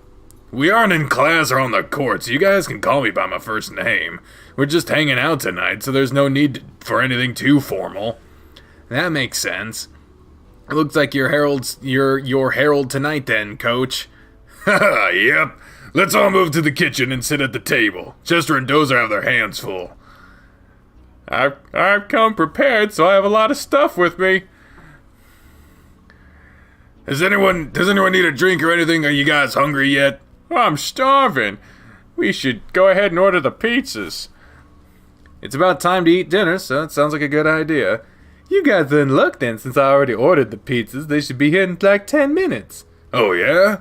We aren't in class or on the court, so you guys can call me by my first name. We're just hanging out tonight, so there's no need for anything too formal. That makes sense. It looks like you're Harold tonight then, Coach. Haha, yep. Let's all move to the kitchen and sit at the table. Chester and Dozer have their hands full. I've come prepared, so I have a lot of stuff with me. Does anyone need a drink or anything? Are you guys hungry yet? Oh, I'm starving. We should go ahead and order the pizzas. It's about time to eat dinner, so it sounds like a good idea. You guys are in luck then, since I already ordered the pizzas. They should be here in like 10 minutes. Oh, yeah?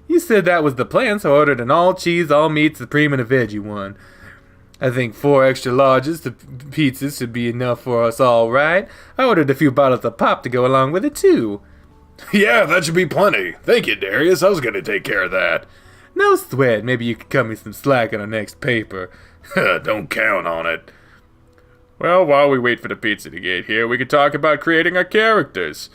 You said that was the plan, so I ordered an all-cheese, all-meat, supreme, and a veggie one. I think 4 extra larges to pizzas should be enough for us all, right? I ordered a few bottles of pop to go along with it, too. Yeah, that should be plenty. Thank you, Darius. I was going to take care of that. No sweat. Maybe you could cut me some slack on our next paper. Don't count on it. Well, while we wait for the pizza to get here, we could talk about creating our characters.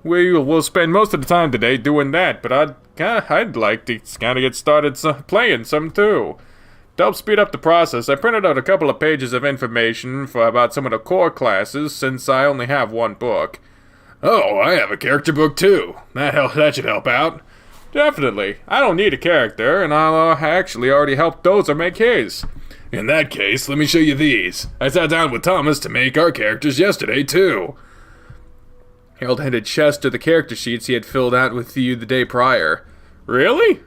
We'll spend most of the time today doing that, but I'd like to kind of get started playing some too. To help speed up the process, I printed out a couple of pages of information about some of the core classes, since I only have one book. Oh, I have a character book too. That should help out. Definitely. I don't need a character, and I'll actually already helped Dozer make his. In that case, let me show you these. I sat down with Thomas to make our characters yesterday, too. Harold handed Chester the character sheets he had filled out with you the day prior. Really?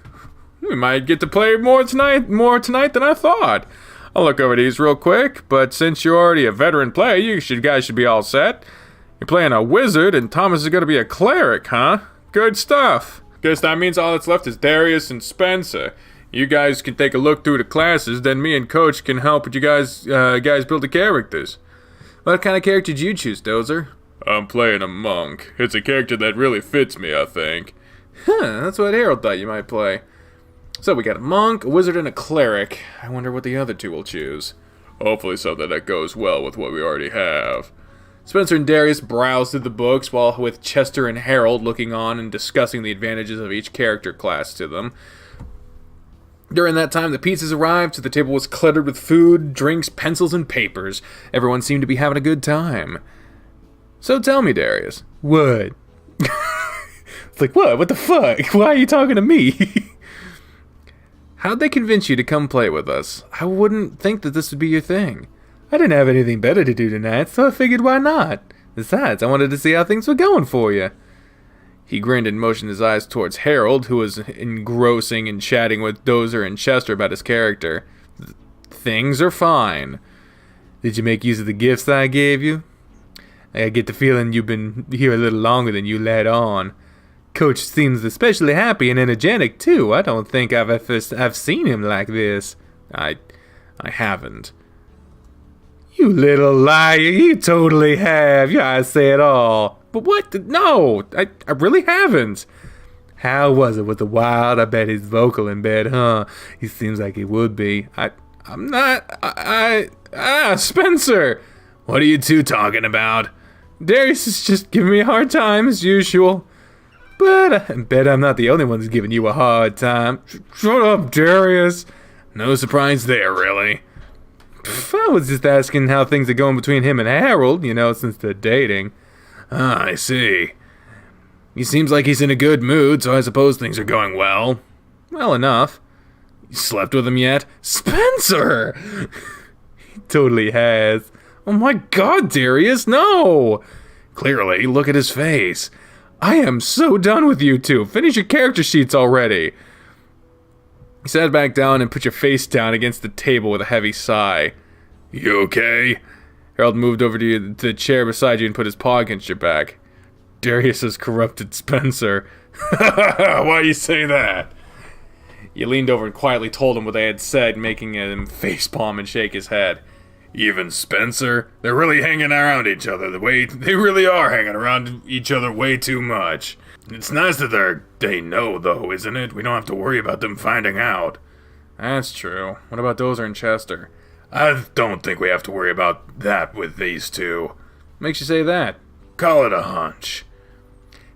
We might get to play more tonight than I thought. I'll look over these real quick, but since you're already a veteran player, you guys should be all set. You're playing a wizard, and Thomas is going to be a cleric, huh? Good stuff. Guess that means all that's left is Darius and Spencer. You guys can take a look through the classes, then me and Coach can help with you guys build the characters. What kind of character did you choose, Dozer? I'm playing a monk. It's a character that really fits me, I think. That's what Harold thought you might play. So we got a monk, a wizard, and a cleric. I wonder what the other two will choose. Hopefully something that goes well with what we already have. Spencer and Darius browsed through the books, while with Chester and Harold looking on and discussing the advantages of each character class to them. During that time, the pizzas arrived, so the table was cluttered with food, drinks, pencils, and papers. Everyone seemed to be having a good time. So tell me, Darius. What? It's like, what? What the fuck? Why are you talking to me? How'd they convince you to come play with us? I wouldn't think that this would be your thing. I didn't have anything better to do tonight, so I figured why not? Besides, I wanted to see how things were going for you. He grinned and motioned his eyes towards Harold, who was engrossing and chatting with Dozer and Chester about his character. Things are fine. Did you make use of the gifts that I gave you? I get the feeling you've been here a little longer than you let on. Coach seems especially happy and energetic, too. I don't think I've seen him like this. I haven't. You little liar, you totally have. Yeah, I say it all. But what? No, I really haven't. How was it with the wild? I bet he's vocal in bed, huh? He seems like he would be. I'm not. Spencer! What are you two talking about? Darius is just giving me a hard time, as usual. But I bet I'm not the only one who's giving you a hard time. Shut up, Darius. No surprise there, really. I was just asking how things are going between him and Harold, since they're dating. Ah, I see. He seems like he's in a good mood, so I suppose things are going well. Well enough. You slept with him yet? Spencer! He totally has. Oh my god, Darius, no! Clearly, look at his face. I am so done with you two. Finish your character sheets already. He sat back down and put your face down against the table with a heavy sigh. You okay? Harold moved over to the chair beside you and put his paw against your back. Darius has corrupted Spencer. Why you say that? You leaned over and quietly told him what they had said, making him facepalm and shake his head. Even Spencer? They're really hanging around each other the way they really are hanging around each other way too much. It's nice that they know, though, isn't it? We don't have to worry about them finding out. That's true. What about Dozer and Chester? I don't think we have to worry about that with these two. Makes you say that? Call it a hunch.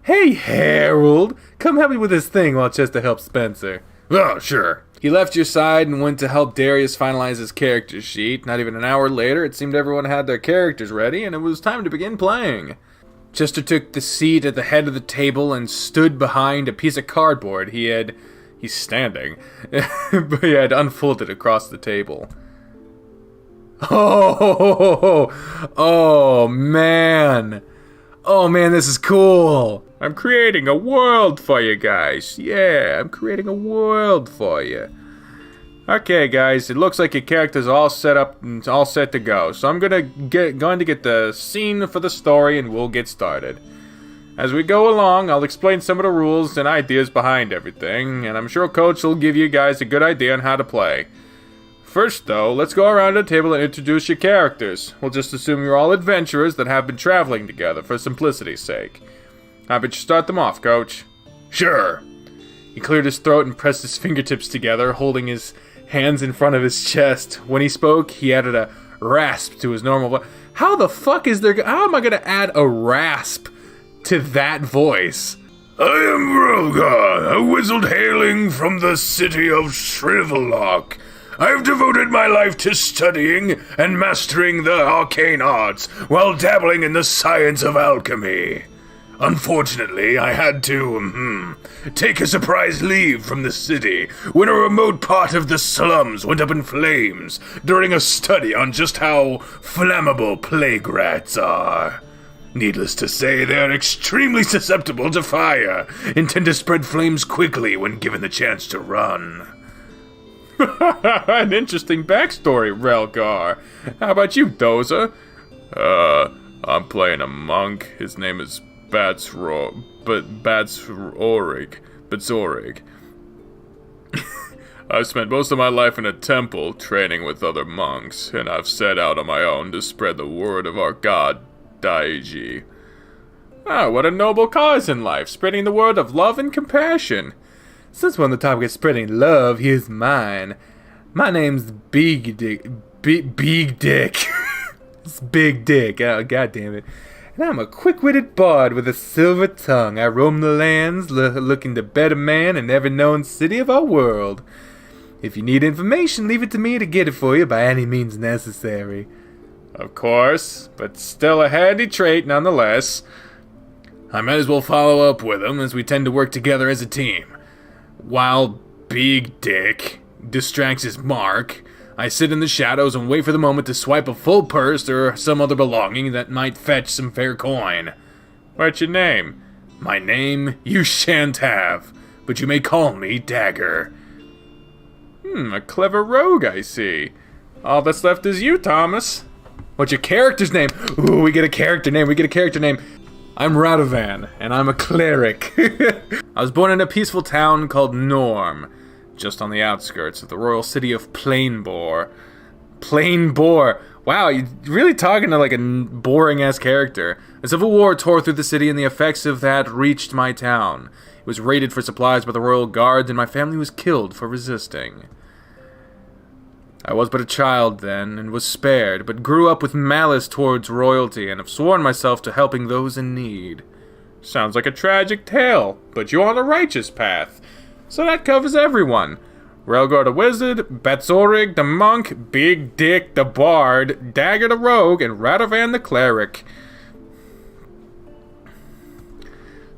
Hey, Harold! Come help me with this thing while Chester helps Spencer. Oh, sure. He left your side and went to help Darius finalize his character sheet. Not even an hour later, it seemed everyone had their characters ready, and it was time to begin playing. Chester took the seat at the head of the table and stood behind a piece of cardboard he's standing, but he had unfolded across the table. Oh, man. Oh, man, this is cool. I'm creating a world for you guys. Yeah, I'm creating a world for you. Okay, guys, it looks like your character's all set up and all set to go. So I'm going to get the scene for the story and we'll get started. As we go along, I'll explain some of the rules and ideas behind everything, and I'm sure Coach will give you guys a good idea on how to play. First, though, let's go around the table and introduce your characters. We'll just assume you're all adventurers that have been traveling together for simplicity's sake. How about you start them off, Coach? Sure. He cleared his throat and pressed his fingertips together, holding his hands in front of his chest. When he spoke, he added a rasp to his normal voice. How the fuck how am I gonna add a rasp to that voice? I am Rogar, a wizard hailing from the city of Shrivellock. I've devoted my life to studying and mastering the arcane arts while dabbling in the science of alchemy. Unfortunately, I had to, take a surprise leave from the city when a remote part of the slums went up in flames during a study on just how flammable plague rats are. Needless to say, they are extremely susceptible to fire and tend to spread flames quickly when given the chance to run. An interesting backstory, Relgar. How about you, Dozer? I'm playing a monk. His name is Batzorig. I've spent most of my life in a temple training with other monks, and I've set out on my own to spread the word of our god, Daiji. Oh, what a noble cause in life, spreading the word of love and compassion. Since we're on the topic of spreading love, here's mine. My name's Big Dick. Big Dick. It's Big Dick. Oh, God damn it. And I'm a quick-witted bard with a silver tongue. I roam the lands, looking to better man in every known city of our world. If you need information, leave it to me to get it for you by any means necessary. Of course, but still a handy trait nonetheless. I might as well follow up with him, as we tend to work together as a team. While Big Dick distracts his mark, I sit in the shadows and wait for the moment to swipe a full purse or some other belonging that might fetch some fair coin. What's your name? My name you shan't have, but you may call me Dagger. A clever rogue, I see. All that's left is you, Thomas. What's your character's name? Ooh, we get a character name, I'm Radovan, and I'm a cleric. I was born in a peaceful town called Norm, just on the outskirts of the royal city of Plainbore. Plainbore! Wow, you're really talking to like a boring-ass character. A civil war tore through the city and the effects of that reached my town. It was raided for supplies by the royal guards and my family was killed for resisting. I was but a child then, and was spared, but grew up with malice towards royalty, and have sworn myself to helping those in need. Sounds like a tragic tale, but you're on the righteous path. So that covers everyone. Relgar the wizard, Betzorig the monk, Big Dick the bard, Dagger the rogue, and Radovan the cleric.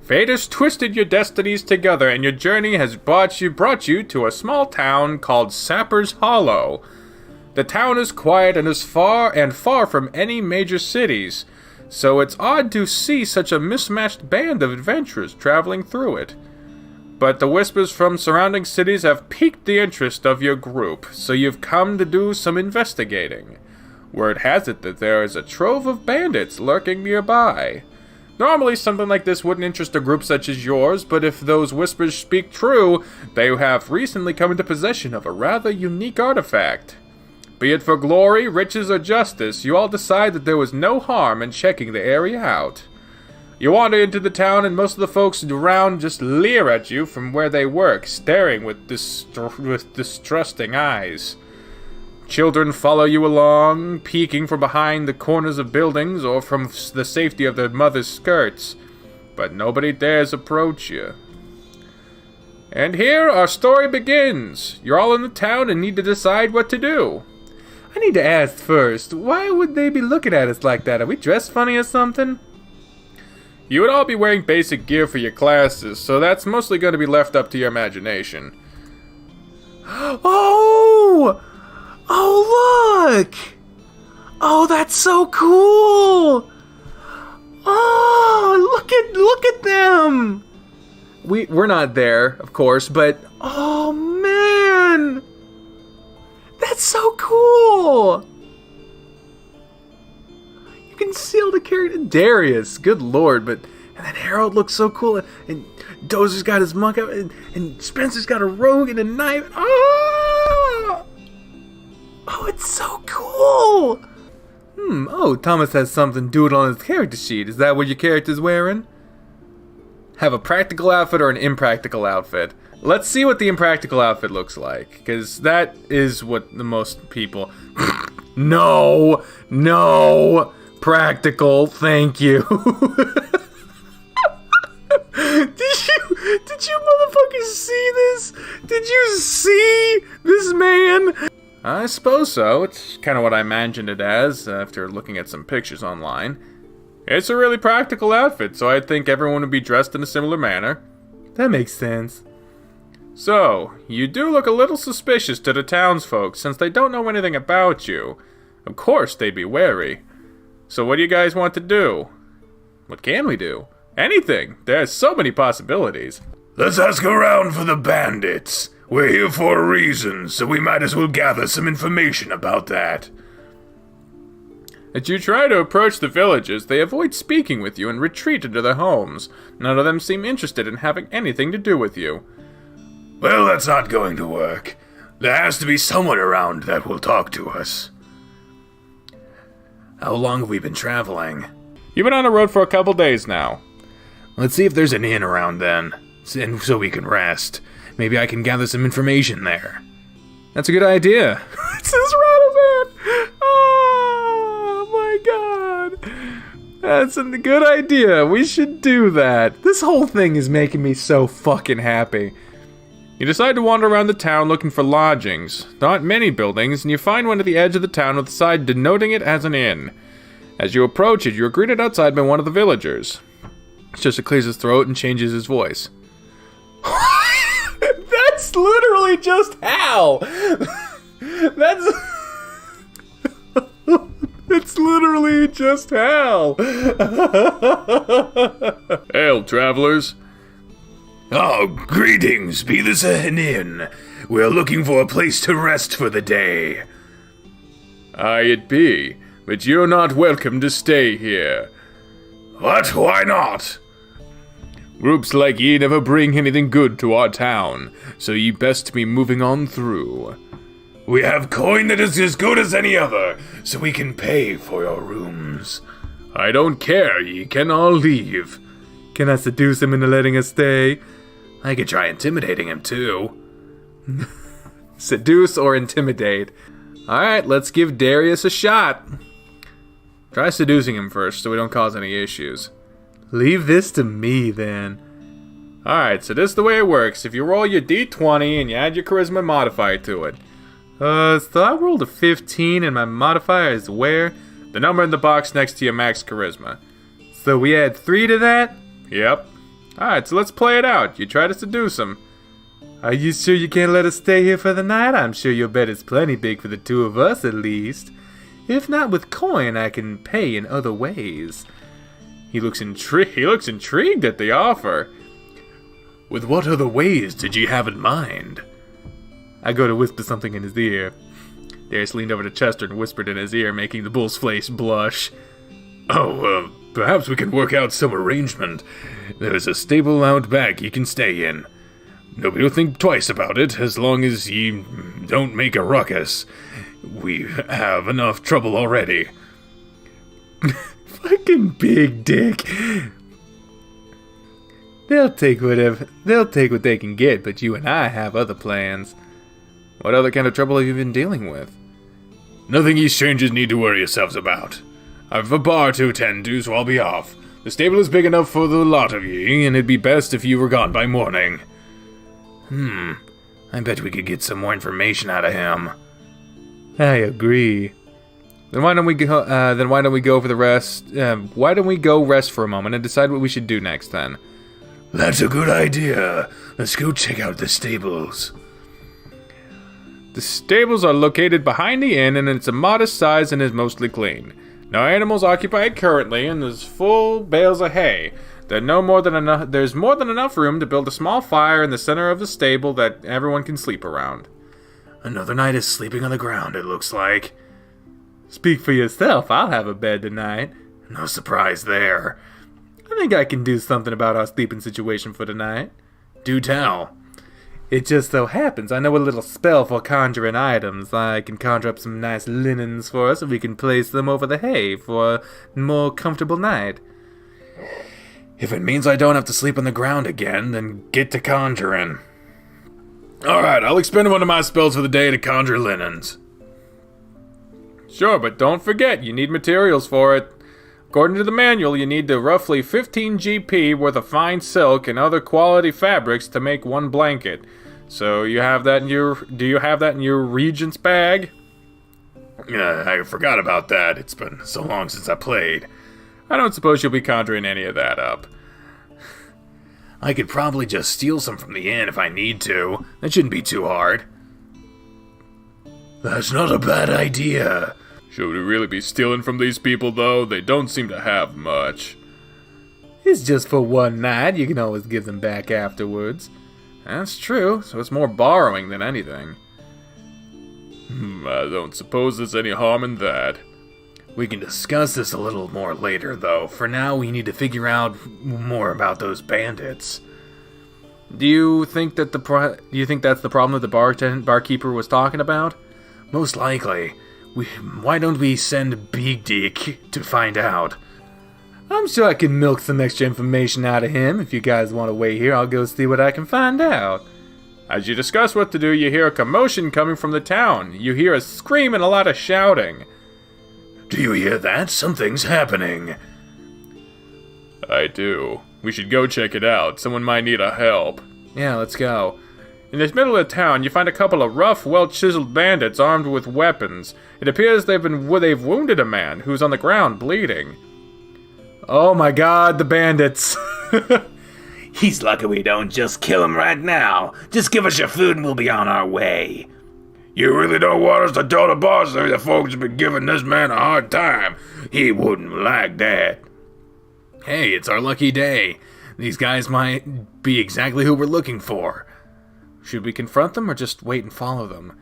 Fate has twisted your destinies together, and your journey has brought you to a small town called Sapper's Hollow. The town is quiet and is far from any major cities, so it's odd to see such a mismatched band of adventurers traveling through it. But the whispers from surrounding cities have piqued the interest of your group, so you've come to do some investigating. Word has it that there is a trove of bandits lurking nearby. Normally something like this wouldn't interest a group such as yours, but if those whispers speak true, they have recently come into possession of a rather unique artifact. Be it for glory, riches, or justice, you all decide that there was no harm in checking the area out. You wander into the town and most of the folks around just leer at you from where they work, staring with distrusting eyes. Children follow you along, peeking from behind the corners of buildings or from the safety of their mother's skirts, but nobody dares approach you. And here our story begins. You're all in the town and need to decide what to do. I need to ask first, why would they be looking at us like that? Are we dressed funny or something? You would all be wearing basic gear for your classes, so that's mostly going to be left up to your imagination. Oh! Oh, look! Oh, that's so cool! Oh, look at them! We're not there, of course, but oh man! That's so cool! You can see all the characters. Darius, good lord, but and then Harold looks so cool, and Dozer's got his monk out, and Spencer's got a rogue and a knife. Oh! Oh, it's so cool! Oh, Thomas has something doodled on his character sheet. Is that what your character's wearing? Have a practical outfit or an impractical outfit? Let's see what the impractical outfit looks like, because that is what the most people... No! Practical, thank you. Did you motherfuckers see this? Did you see this man? I suppose so. It's kind of what I imagined it as after looking at some pictures online. It's a really practical outfit, so I think everyone would be dressed in a similar manner. That makes sense. So, you do look a little suspicious to the townsfolk since they don't know anything about you. Of course they'd be wary. So what do you guys want to do? What can we do? Anything. There's so many possibilities. Let's ask around for the bandits. We're here for a reason, so we might as well gather some information about that. As you try to approach the villagers, they avoid speaking with you and retreat into their homes. None of them seem interested in having anything to do with you. Well, that's not going to work. There has to be someone around that will talk to us. How long have we been traveling? You've been on the road for a couple days now. Let's see if there's an inn around then, so we can rest. Maybe I can gather some information there. That's a good idea. It says Radovan! Oh my god! That's a good idea. We should do that. This whole thing is making me so fucking happy. You decide to wander around the town looking for lodgings. There aren't many buildings, and you find one at the edge of the town with a sign denoting it as an inn. As you approach it, you are greeted outside by one of the villagers. Just clears his throat and changes his voice. That's literally just how! That's... It's literally just hell. Hail, travelers. Oh, greetings, be this an inn. We're looking for a place to rest for the day. Aye, it be, but you're not welcome to stay here. What? Why not? Groups like ye never bring anything good to our town, so ye best be moving on through. We have coin that is as good as any other, so we can pay for your rooms. I don't care, ye can all leave. Can I seduce him into letting us stay? I could try intimidating him too. Seduce or intimidate. Alright, let's give Darius a shot. Try seducing him first so we don't cause any issues. Leave this to me then. Alright, so this is the way it works. If you roll your d20 and you add your charisma modifier to it. So I rolled a 15 and my modifier is where? The number in the box next to your max charisma. So we add 3 to that? Yep. Alright, so let's play it out. You try to seduce him. Are you sure you can't let us stay here for the night? I'm sure your bed is plenty big for the two of us at least. If not with coin, I can pay in other ways. He looks intrigued at the offer. With what other ways did you have in mind? I go to whisper something in his ear. Darius leaned over to Chester and whispered in his ear, making the bull's face blush. Oh, perhaps we can work out some arrangement. There's a stable out back you can stay in. Nobody will think twice about it, as long as you don't make a ruckus. We have enough trouble already. Fucking big dick. They'll take what they can get, but you and I have other plans. What other kind of trouble have you been dealing with? Nothing you strangers need to worry yourselves about. I've a bar to attend to, so I'll be off. The stable is big enough for the lot of ye, and it'd be best if you were gone by morning. I bet we could get some more information out of him. I agree. Then why don't we go? For the rest? Why don't we go rest for a moment and decide what we should do next? Then. That's a good idea. Let's go check out the stables. The stables are located behind the inn, and it's a modest size and is mostly clean. No animals occupy it currently, and there's full bales of hay. There's more than enough room to build a small fire in the center of the stable that everyone can sleep around. Another night is sleeping on the ground, it looks like. Speak for yourself, I'll have a bed tonight. No surprise there. I think I can do something about our sleeping situation for tonight. Do tell. It just so happens I know a little spell for conjuring items. I can conjure up some nice linens for us, and we can place them over the hay for a more comfortable night. If it means I don't have to sleep on the ground again, then get to conjuring. Alright, I'll expend one of my spells for the day to conjure linens. Sure, but don't forget, you need materials for it. According to the manual, you need roughly 15 GP worth of fine silk and other quality fabrics to make one blanket. So do you have that in your regent's bag? I forgot about that. It's been so long since I played. I don't suppose you'll be conjuring any of that up. I could probably just steal some from the inn if I need to. That shouldn't be too hard. That's not a bad idea. Should we really be stealing from these people, though? They don't seem to have much. It's just for one night. You can always give them back afterwards. That's true, so it's more borrowing than anything. I don't suppose there's any harm in that. We can discuss this a little more later, though. For now, we need to figure out more about those bandits. Do you think that's the problem that the barkeeper was talking about? Most likely. Why don't we send Big Dick to find out? I'm sure I can milk some extra information out of him. If you guys want to wait here, I'll go see what I can find out. As you discuss what to do, you hear a commotion coming from the town. You hear a scream and a lot of shouting. Do you hear that? Something's happening. I do. We should go check it out. Someone might need our help. Yeah, let's go. In the middle of town, you find a couple of rough, well-chiseled bandits armed with weapons. It appears they've wounded a man who's on the ground bleeding. Oh my god, the bandits! He's lucky we don't just kill him right now. Just give us your food and we'll be on our way. You really don't want us to tell the boss that the folks have been giving this man a hard time. He wouldn't like that. Hey, it's our lucky day. These guys might be exactly who we're looking for. Should we confront them or just wait and follow them?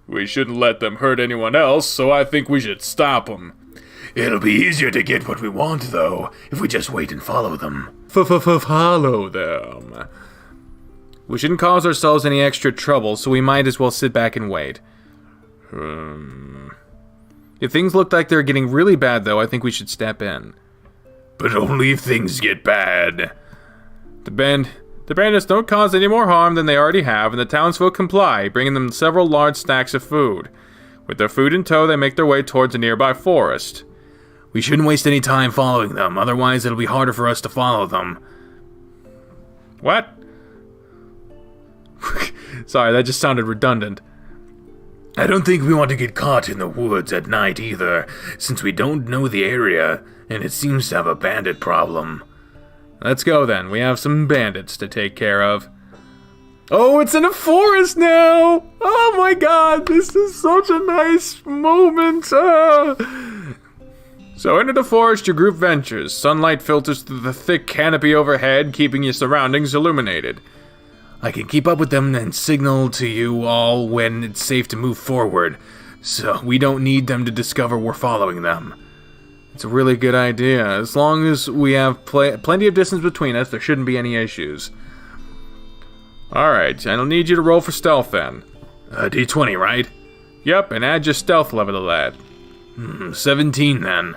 We shouldn't let them hurt anyone else, so I think we should stop them. It'll be easier to get what we want, though, if we just wait and follow them. Follow them. We shouldn't cause ourselves any extra trouble, so we might as well sit back and wait. If things look like they're getting really bad, though, I think we should step in. But only if things get bad. The bandits don't cause any more harm than they already have, and the townsfolk comply, bringing them several large stacks of food. With their food in tow, they make their way towards a nearby forest. We shouldn't waste any time following them, otherwise it'll be harder for us to follow them. What? Sorry, that just sounded redundant. I don't think we want to get caught in the woods at night either, since we don't know the area, and it seems to have a bandit problem. Let's go then, we have some bandits to take care of. Oh, it's in a forest now! Oh my god, this is such a nice moment! So into the forest your group ventures. Sunlight filters through the thick canopy overhead, keeping your surroundings illuminated. I can keep up with them and signal to you all when it's safe to move forward, so we don't need them to discover we're following them. It's a really good idea. As long as we have plenty of distance between us, there shouldn't be any issues. Alright, I'll need you to roll for stealth then. D20, right? Yep, and add your stealth level to that. 17 then.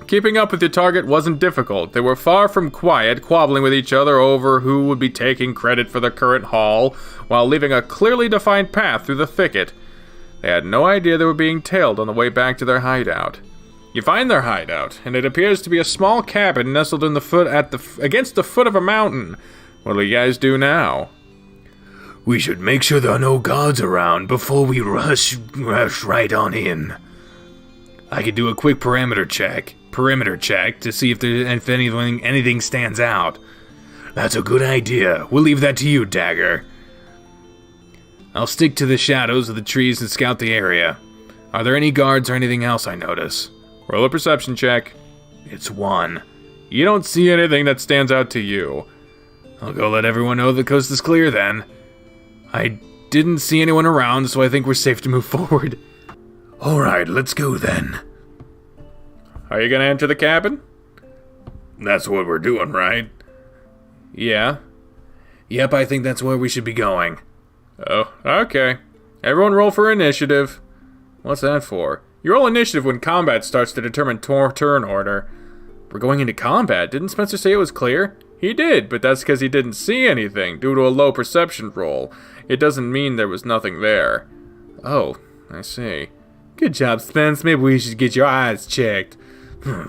Keeping up with your target wasn't difficult. They were far from quiet, squabbling with each other over who would be taking credit for the current haul, while leaving a clearly defined path through the thicket. They had no idea they were being tailed on the way back to their hideout. You find their hideout, and it appears to be a small cabin nestled in against the foot of a mountain. What do you guys do now? We should make sure there are no guards around before we rush right on in. I could do a quick perimeter check to see if anything stands out. That's a good idea. We'll leave that to you, Dagger. I'll stick to the shadows of the trees and scout the area. Are there any guards or anything else I notice? Roll a perception check. It's 1. You don't see anything that stands out to you. I'll go let everyone know the coast is clear then. I didn't see anyone around, so I think we're safe to move forward. Alright, let's go then. Are you gonna enter the cabin? That's what we're doing, right? Yeah. Yep, I think that's where we should be going. Oh, okay. Everyone roll for initiative. What's that for? You roll initiative when combat starts to determine turn order. We're going into combat. Didn't Spencer say it was clear? He did, but that's because he didn't see anything due to a low perception roll. It doesn't mean there was nothing there. Oh, I see. Good job, Spence. Maybe we should get your eyes checked.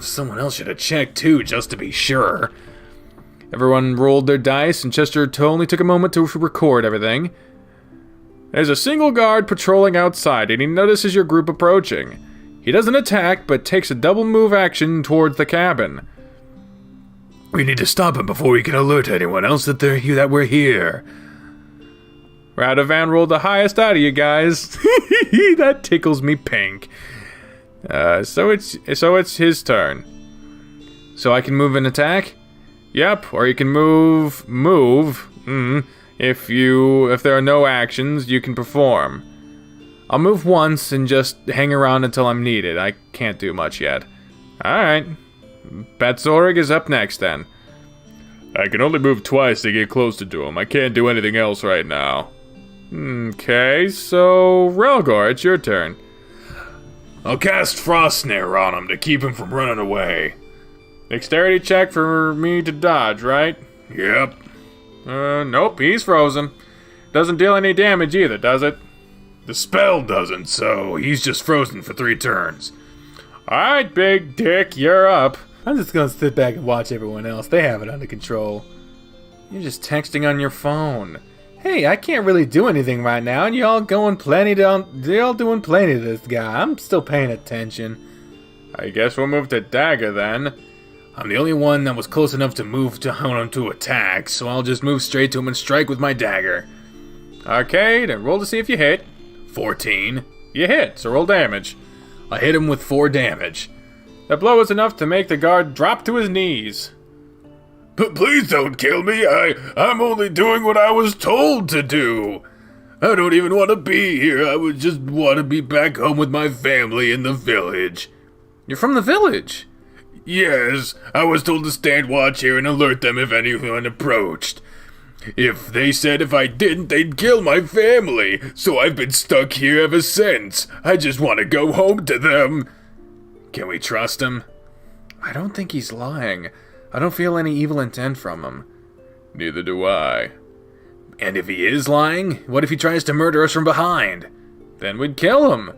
Someone else should have checked too, just to be sure. Everyone rolled their dice, and Chester only took a moment to record everything. There's a single guard patrolling outside, and he notices your group approaching. He doesn't attack, but takes a double move action towards the cabin. We need to stop him before we can alert anyone else that we're here. Radovan rolled the highest out of you guys. That tickles me pink. So it's his turn. So I can move and attack? Yep, or you can move. If there are no actions, you can perform. I'll move once and just hang around until I'm needed. I can't do much yet. Alright. Batzorig is up next then. I can only move twice to get closer to him. I can't do anything else right now. Okay, so Relgor, it's your turn. I'll cast Frost Snare on him to keep him from running away. Dexterity check for me to dodge, right? Yep. Nope, he's frozen. Doesn't deal any damage either, does it? The spell doesn't, so he's just frozen for 3 turns. Alright, Big Dick, you're up. I'm just gonna sit back and watch everyone else. They have it under control. You're just texting on your phone. Hey, I can't really do anything right now, and you're all doing plenty to this guy. I'm still paying attention. I guess we'll move to Dagger then. I'm the only one that was close enough to move to him to attack, so I'll just move straight to him and strike with my dagger. Arcade, and roll to see if you hit. 14. You hit, so roll damage. I hit him with 4 damage. That blow was enough to make the guard drop to his knees. But please don't kill me. I'm only doing what I was told to do. I don't even want to be here. I would just want to be back home with my family in the village. You're from the village? Yes, I was told to stand watch here and alert them if anyone approached. If they said if I didn't, they'd kill my family, so I've been stuck here ever since. I just want to go home to them. Can we trust him? I don't think he's lying. I don't feel any evil intent from him. Neither do I. And if he is lying, what if he tries to murder us from behind? Then we'd kill him.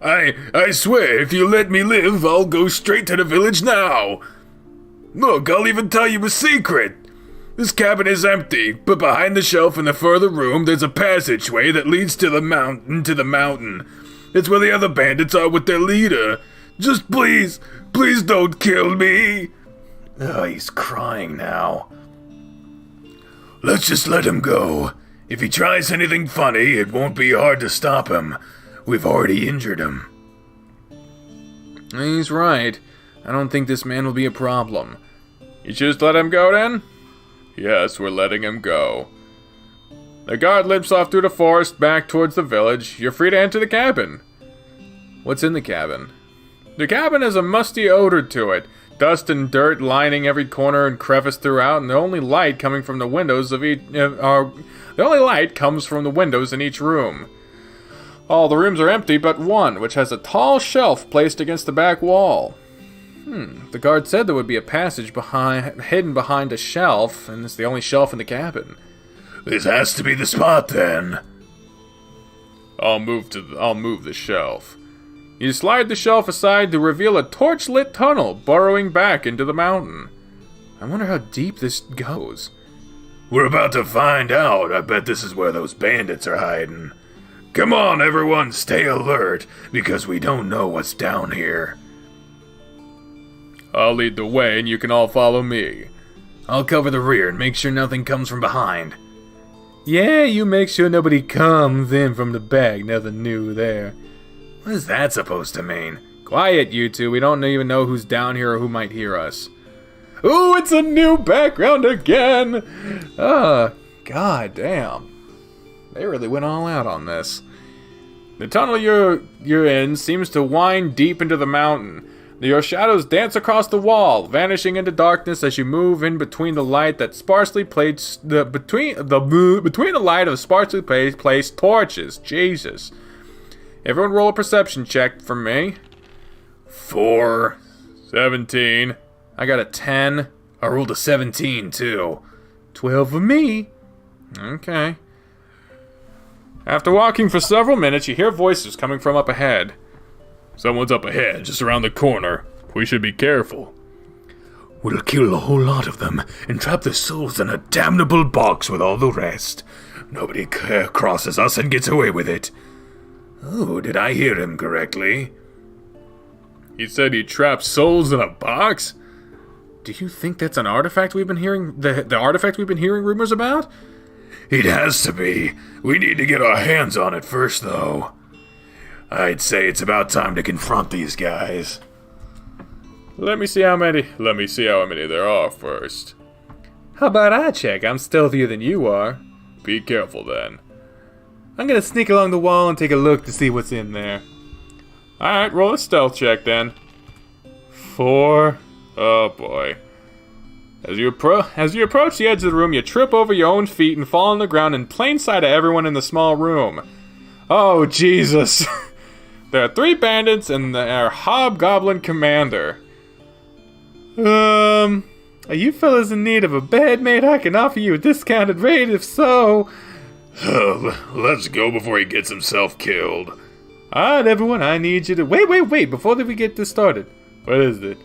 I swear, if you let me live, I'll go straight to the village now. Look, I'll even tell you a secret. This cabin is empty, but behind the shelf in the further room, there's a passageway that leads to the mountain. It's where the other bandits are with their leader. Just please don't kill me. Oh, he's crying now. Let's just let him go. If he tries anything funny, it won't be hard to stop him. We've already injured him. He's right. I don't think this man will be a problem. You just let him go then? Yes, we're letting him go. The guard limps off through the forest back towards the village. You're free to enter the cabin. What's in the cabin? The cabin has a musty odor to it. Dust and dirt lining every corner and crevice throughout, and the only light coming from the windows of each comes from the windows in each room. All the rooms are empty but one, which has a tall shelf placed against the back wall. The guard said there would be a passage hidden behind a shelf, and it's the only shelf in the cabin. This has to be the spot then. I'll move the shelf. You slide the shelf aside to reveal a torch-lit tunnel burrowing back into the mountain. I wonder how deep this goes. We're about to find out. I bet this is where those bandits are hiding. Come on, everyone, stay alert, because we don't know what's down here. I'll lead the way, and you can all follow me. I'll cover the rear and make sure nothing comes from behind. Yeah, you make sure nobody comes in from the back. Nothing new there. What is that supposed to mean? Quiet, you two. We don't even know who's down here or who might hear us. Ooh, it's a new background again! God damn. They really went all out on this. The tunnel you're in seems to wind deep into the mountain. Your shadows dance across the wall, vanishing into darkness as you move in between the light that sparsely placed between the light of sparsely placed torches. Jesus. Everyone roll a perception check for me. 4. 17. I got a 10. I rolled a 17 too. 12 for me. Okay. After walking for several minutes, you hear voices coming from up ahead. Someone's up ahead, just around the corner. We should be careful. We'll kill a whole lot of them and trap their souls in a damnable box with all the rest. Nobody crosses us and gets away with it. Oh, did I hear him correctly? He said he trapped souls in a box? Do you think that's an artifact we've been hearing, the artifact we've been hearing rumors about? It has to be. We need to get our hands on it first, though. I'd say it's about time to confront these guys. Let me see how many there are first. How about I check? I'm stealthier than you are. Be careful then. I'm gonna sneak along the wall and take a look to see what's in there. Alright, roll a stealth check then. 4. Oh boy. As you approach the edge of the room, you trip over your own feet and fall on the ground in plain sight of everyone in the small room. Oh, Jesus. There are 3 bandits and their hobgoblin commander. Are you fellas in need of a bed, mate? I can offer you a discounted rate if so. Let's go before he gets himself killed. Alright, everyone, I need you to... Wait, before we get this started. What is it?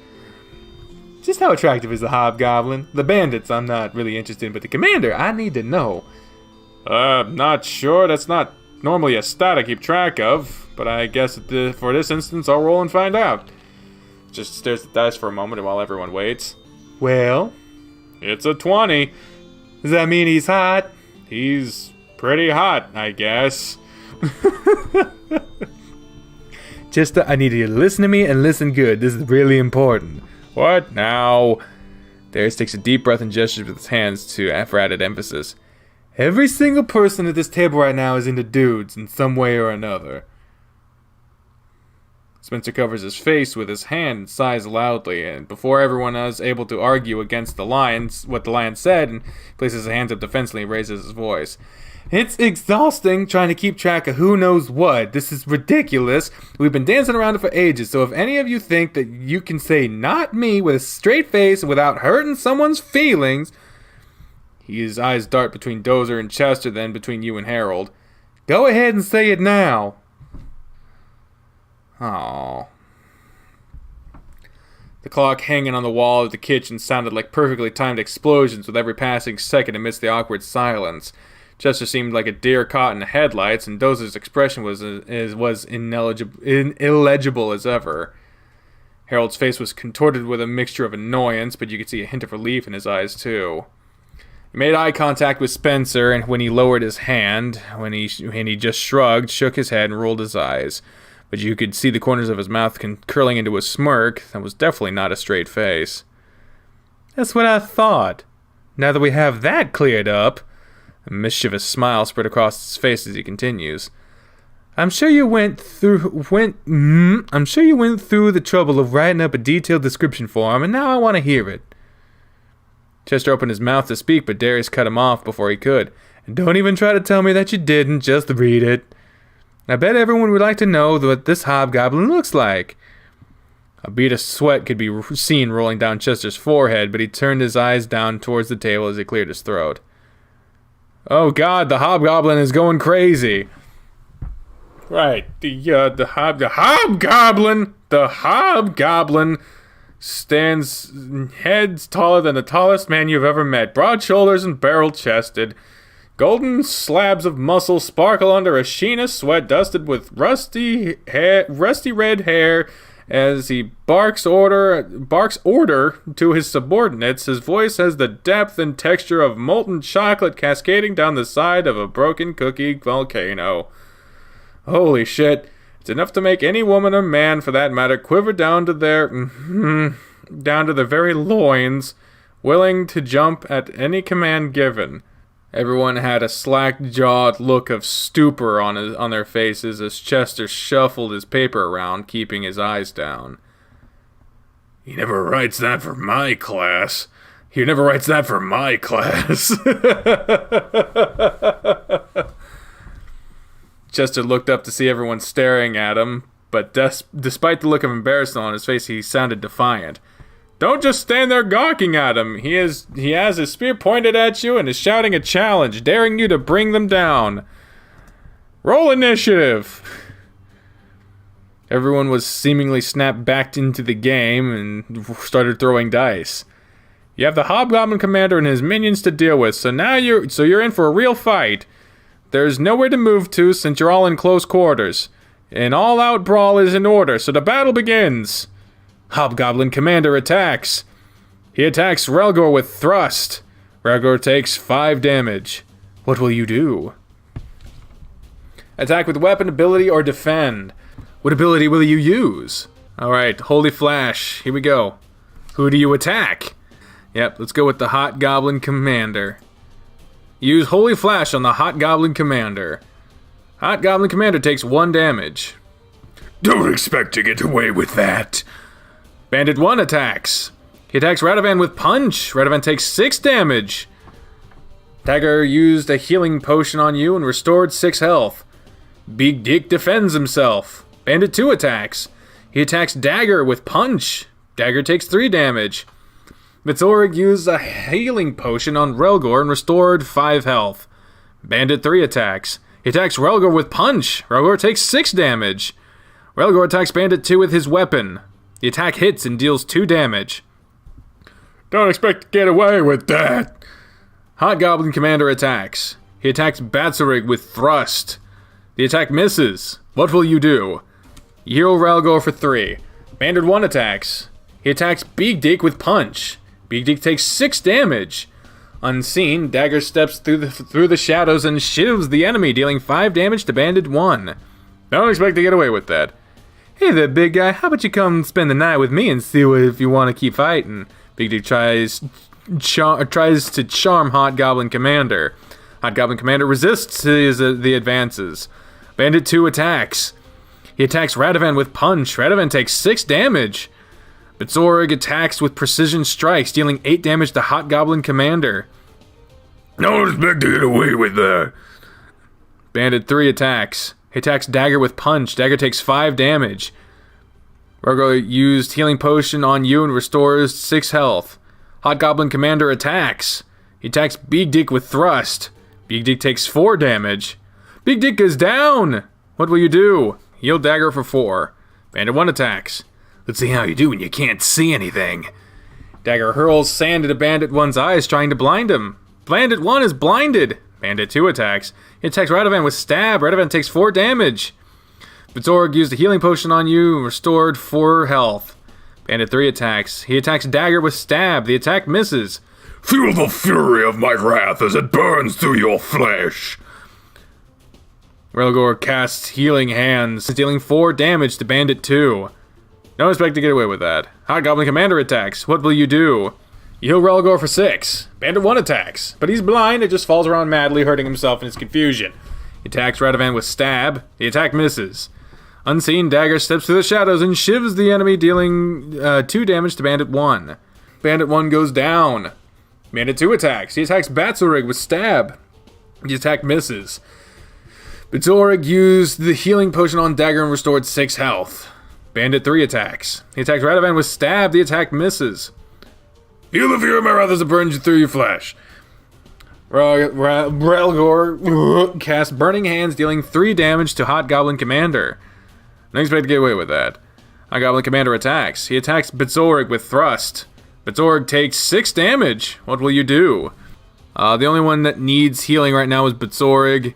Just how attractive is the hobgoblin? The bandits I'm not really interested in, but the commander, I need to know. Not sure. That's not normally a stat I keep track of, but I guess for this instance, I'll roll and find out. Just stares at the dice for a moment while everyone waits. Well? It's a 20. Does that mean he's hot? He's pretty hot, I guess. I need you to listen to me and listen good. This is really important. What now? Darius takes a deep breath and gestures with his hands for added emphasis. Every single person at this table right now is into dudes in some way or another. Spencer covers his face with his hand and sighs loudly, and before everyone is able to argue against what the lion said, and places his hands up defensively and raises his voice. It's exhausting trying to keep track of who knows what. This is ridiculous. We've been dancing around it for ages, so if any of you think that you can say not me with a straight face without hurting someone's feelings... His eyes dart between Dozer and Chester, then between you and Harold. Go ahead and say it now. Aww. The clock hanging on the wall of the kitchen sounded like perfectly timed explosions with every passing second amidst the awkward silence. Chester seemed like a deer caught in the headlights, and Dozer's expression was illegible as ever. Harold's face was contorted with a mixture of annoyance, but you could see a hint of relief in his eyes, too. He made eye contact with Spencer, and when he lowered his hand, when he just shrugged, shook his head, and rolled his eyes. But you could see the corners of his mouth curling into a smirk that was definitely not a straight face. That's what I thought. Now that we have that cleared up... A mischievous smile spread across his face as he continues. I'm sure you went through the trouble of writing up a detailed description for him, and now I want to hear it. Chester opened his mouth to speak, but Darius cut him off before he could. And don't even try to tell me that you didn't, just read it. I bet everyone would like to know what this hobgoblin looks like. A bead of sweat could be seen rolling down Chester's forehead, but he turned his eyes down towards the table as he cleared his throat. Oh God, the hobgoblin is going crazy. Right, the hobgoblin stands heads taller than the tallest man you've ever met, broad shoulders and barrel-chested. Golden slabs of muscle sparkle under a sheen of sweat dusted with rusty red hair as he barks order to his subordinates. His voice has the depth and texture of molten chocolate cascading down the side of a broken cookie volcano. Holy shit. It's enough to make any woman or man, for that matter, quiver down to their very loins, willing to jump at any command given. Everyone had a slack-jawed look of stupor on their faces as Chester shuffled his paper around, keeping his eyes down. He never writes that for my class. He never writes that for my class. Chester looked up to see everyone staring at him, but despite the look of embarrassment on his face, he sounded defiant. Don't just stand there gawking at him. He has his spear pointed at you and is shouting a challenge, daring you to bring them down. Roll initiative! Everyone was seemingly snapped back into the game and started throwing dice. You have the Hobgoblin Commander and his minions to deal with, so you're in for a real fight. There's nowhere to move to since you're all in close quarters. An all-out brawl is in order, so the battle begins. Hobgoblin Commander attacks. He attacks Relgor with thrust. Relgor takes 5 damage. What will you do? Attack with weapon, ability, or defend. What ability will you use? Alright, Holy Flash. Here we go. Who do you attack? Yep, let's go with the Hobgoblin Commander. Use Holy Flash on the Hobgoblin Commander. Hobgoblin Commander takes 1 damage. Don't expect to get away with that. Bandit 1 attacks. He attacks Radovan with Punch. Radovan takes 6 damage. Dagger used a healing potion on you and restored 6 health. Big Dick defends himself. Bandit 2 attacks. He attacks Dagger with Punch. Dagger takes 3 damage. Mitzorig used a healing potion on Relgor and restored 5 health. Bandit 3 attacks. He attacks Relgor with Punch. Relgor takes 6 damage. Relgor attacks Bandit 2 with his weapon. The attack hits and deals 2 damage. Don't expect to get away with that. Hobgoblin Commander attacks. He attacks Batsarig with thrust. The attack misses. What will you do? Heal Relgor for 3. Bandit 1 attacks. He attacks Big Dick with Punch. Big Dick takes 6 damage. Unseen, Dagger steps through the shadows and shivs the enemy, dealing 5 damage to Bandit 1. Don't expect to get away with that. Hey there, big guy. How about you come spend the night with me and see if you want to keep fighting? Big Dick tries to charm Hobgoblin Commander. Hobgoblin Commander resists the advances. Bandit 2 attacks. He attacks Radovan with Punch. Radovan takes 6 damage. Betzorg attacks with Precision Strikes, dealing 8 damage to Hobgoblin Commander. Don't expect to get away with that. Bandit 3 attacks. He attacks Dagger with Punch. Dagger takes 5 damage. Rogo used Healing Potion on you and restores 6 health. Hobgoblin Commander attacks. He attacks Big Dick with Thrust. Big Dick takes 4 damage. Big Dick is down! What will you do? Heal Dagger for 4. Bandit 1 attacks. Let's see how you do when you can't see anything. Dagger hurls sand into Bandit 1's eyes, trying to blind him. Bandit 1 is blinded. Bandit 2 attacks. He attacks Radovan with Stab. Radovan takes 4 damage. Betzorg used a Healing Potion on you and restored 4 health. Bandit 3 attacks. He attacks Dagger with Stab. The attack misses. Feel the fury of my wrath as it burns through your flesh. Relgor casts Healing Hands, dealing 4 damage to Bandit 2. Don't expect to get away with that. Hobgoblin Commander attacks. What will you do? You heal Relgor for 6. Bandit 1 attacks, but he's blind and just falls around madly, hurting himself in his confusion. He attacks Radovan with Stab. The attack misses. Unseen, Dagger steps through the shadows and shivs the enemy, dealing 2 damage to Bandit 1. Bandit 1 goes down. Bandit 2 attacks. He attacks Batzorig with Stab. The attack misses. Betzorg used the Healing Potion on Dagger and restored 6 health. Bandit 3 attacks. He attacks Radovan with Stab. The attack misses. Feel the fury of my wrath as it burns through your flesh. Relgor casts Burning Hands, dealing 3 damage to Hobgoblin Commander. Don't expect to get away with that. Hobgoblin Commander attacks. He attacks Betzorg with Thrust. Betzorg takes 6 damage. What will you do? The only one that needs healing right now is Betzorg.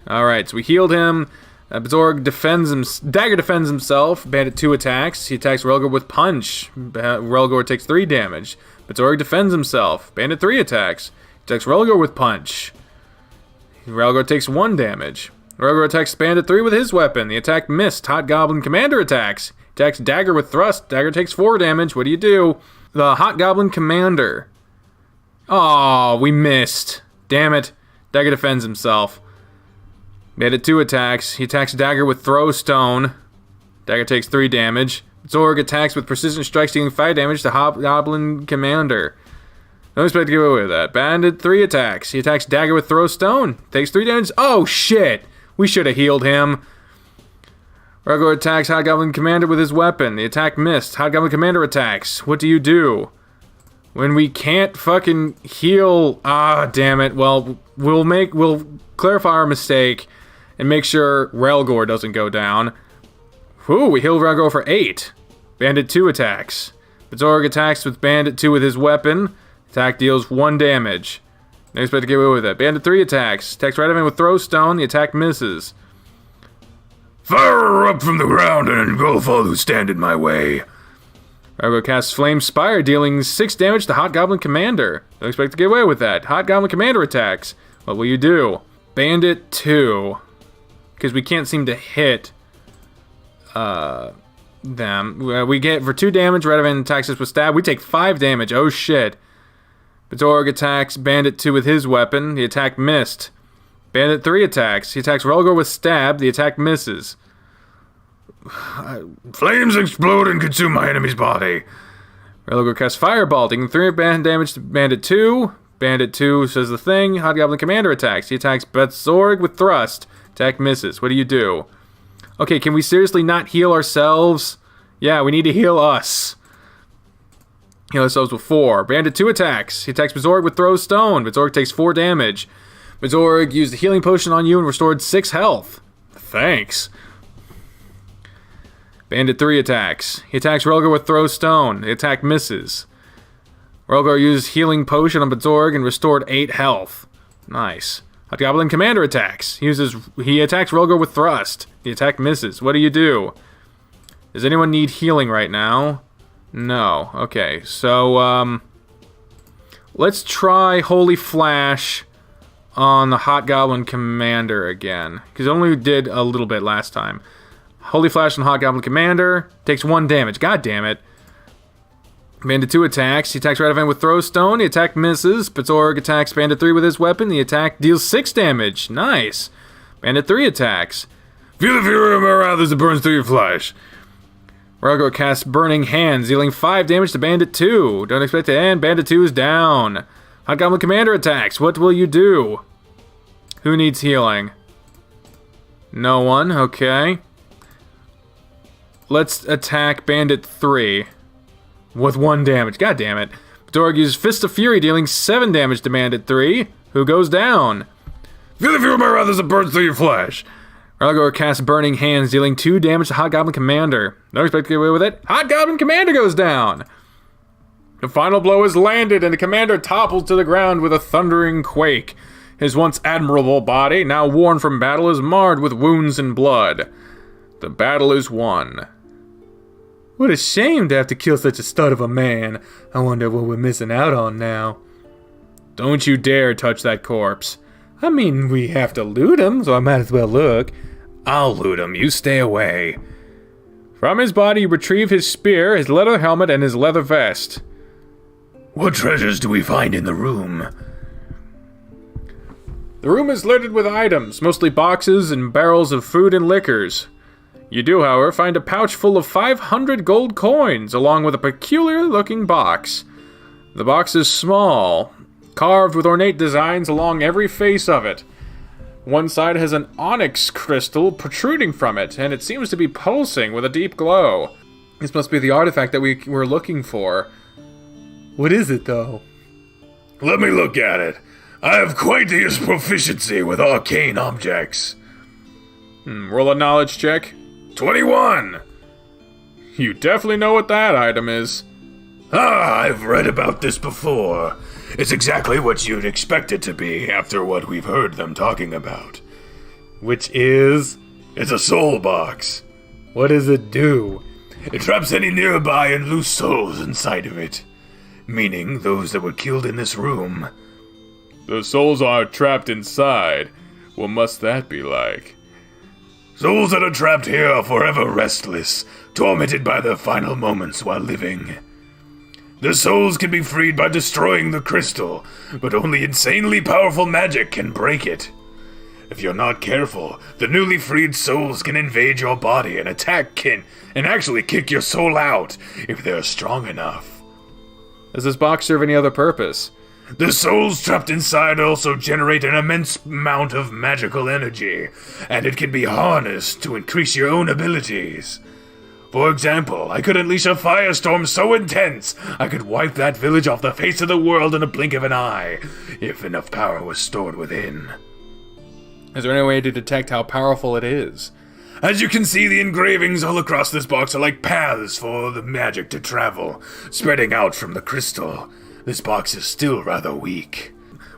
Alright, so we healed him. Betzorg Dagger defends himself. Bandit 2 attacks. He attacks Relgor with Punch. Relgor takes 3 damage. Betzorg defends himself. Bandit 3 attacks. He attacks Relgor with Punch. Relgor takes 1 damage. Relgor attacks Bandit 3 with his weapon. The attack missed. Hobgoblin Commander attacks. Attacks Dagger with Thrust. Dagger takes 4 damage. What do you do? The Hobgoblin Commander. Oh, we missed. Damn it. Dagger defends himself. Bandit 2 attacks. He attacks Dagger with Throw Stone. Dagger takes 3 damage. Zorg attacks with Precision Strikes, dealing 5 damage to Hobgoblin Commander. Don't expect to get away with that. Bandit 3 attacks. He attacks Dagger with Throw Stone. Takes 3 damage. Oh, shit! We should have healed him. Relgor attacks Hobgoblin Commander with his weapon. The attack missed. Hobgoblin Commander attacks. What do you do? When we can't fucking heal... Ah, damn it. Well, we'll clarify our mistake and make sure Relgor doesn't go down. Whew, we heal Relgor for 8. Bandit 2 attacks. Betzorg attacks with Bandit 2 with his weapon. Attack deals 1 damage. Don't expect to get away with it. Bandit 3 attacks. Attacks Radovan with Throw Stone. The attack misses. Fire her up from the ground and engulf all who stand in my way. Relgor casts Flame Spire, dealing 6 damage to Hobgoblin Commander. Don't expect to get away with that. Hobgoblin Commander attacks. What will you do? Bandit 2. Because we can't seem to hit them. We get for 2 damage. Radovan attacks us with Stab. We take 5 damage. Oh shit. Betzorg attacks Bandit 2 with his weapon. The attack missed. Bandit 3 attacks. He attacks Relgor with Stab. The attack misses. Flames explode and consume my enemy's body. Relgor casts Fireball, taking 3 damage to Bandit 2. Bandit 2 says the thing. Hobgoblin Commander attacks. He attacks Betzorg with Thrust. Attack misses. What do you do? Okay, can we seriously not heal ourselves? Yeah, we need to heal us. Heal ourselves with 4. Bandit 2 attacks. He attacks Betzorg with Throw Stone. Betzorg takes 4 damage. Betzorg used a healing potion on you and restored 6 health. Thanks. Bandit 3 attacks. He attacks Relgor with Throw Stone. The attack misses. Relgor used healing potion on Betzorg and restored 8 health. Nice. Hobgoblin Commander attacks. He attacks Relgor with Thrust. The attack misses. What do you do? Does anyone need healing right now? No. Okay, so, Let's try Holy Flash on the Hot Goblin Commander again, because it only did a little bit last time. Holy Flash on Hot Goblin Commander takes 1 damage. God damn it. Bandit 2 attacks. He attacks right event with Throw Stone. The attack misses. Pitzorg attacks Bandit 3 with his weapon. The attack deals 6 damage. Nice. Bandit 3 attacks. Feel the fury of my wrath as it burns through your flesh. Ralgo casts Burning Hands, dealing 5 damage to Bandit 2. Don't expect to end. Bandit 2 is down. Hot Goblin Commander attacks. What will you do? Who needs healing? No one. Okay. Let's attack Bandit 3 with 1 damage. God damn it. Dorg uses Fist of Fury, dealing 7 damage to Bandit 3, who goes down. Feel the fury of my wrath as it burns through your flesh. Ralgor casts Burning Hands, dealing 2 damage to Hot Goblin Commander. Don't expect to get away with it. Hot Goblin Commander goes down. The final blow is landed, and the Commander topples to the ground with a thundering quake. His once admirable body, now worn from battle, is marred with wounds and blood. The battle is won. What a shame to have to kill such a stud of a man. I wonder what we're missing out on now. Don't you dare touch that corpse. I mean, we have to loot him, so I might as well look. I'll loot him, you stay away. From his body, you retrieve his spear, his leather helmet, and his leather vest. What treasures do we find in the room? The room is littered with items, mostly boxes and barrels of food and liquors. You do, however, find a pouch full of 500 gold coins, along with a peculiar-looking box. The box is small, carved with ornate designs along every face of it. One side has an onyx crystal protruding from it, and it seems to be pulsing with a deep glow. This must be the artifact that we were looking for. What is it, though? Let me look at it. I have quite the proficiency with arcane objects. Roll a knowledge check. 21! You definitely know what that item is. Ah, I've read about this before. It's exactly what you'd expect it to be after what we've heard them talking about. Which is? It's a soul box. What does it do? It traps any nearby and loose souls inside of it. Meaning those that were killed in this room. The souls are trapped inside. What must that be like? Souls that are trapped here are forever restless, tormented by their final moments while living. The souls can be freed by destroying the crystal, but only insanely powerful magic can break it. If you're not careful, the newly freed souls can invade your body and and actually kick your soul out if they're strong enough. Does this box serve any other purpose? The souls trapped inside also generate an immense amount of magical energy, and it can be harnessed to increase your own abilities. For example, I could unleash a firestorm so intense I could wipe that village off the face of the world in a blink of an eye, if enough power was stored within. Is there any way to detect how powerful it is? As you can see, the engravings all across this box are like paths for the magic to travel, spreading out from the crystal. This box is still rather weak.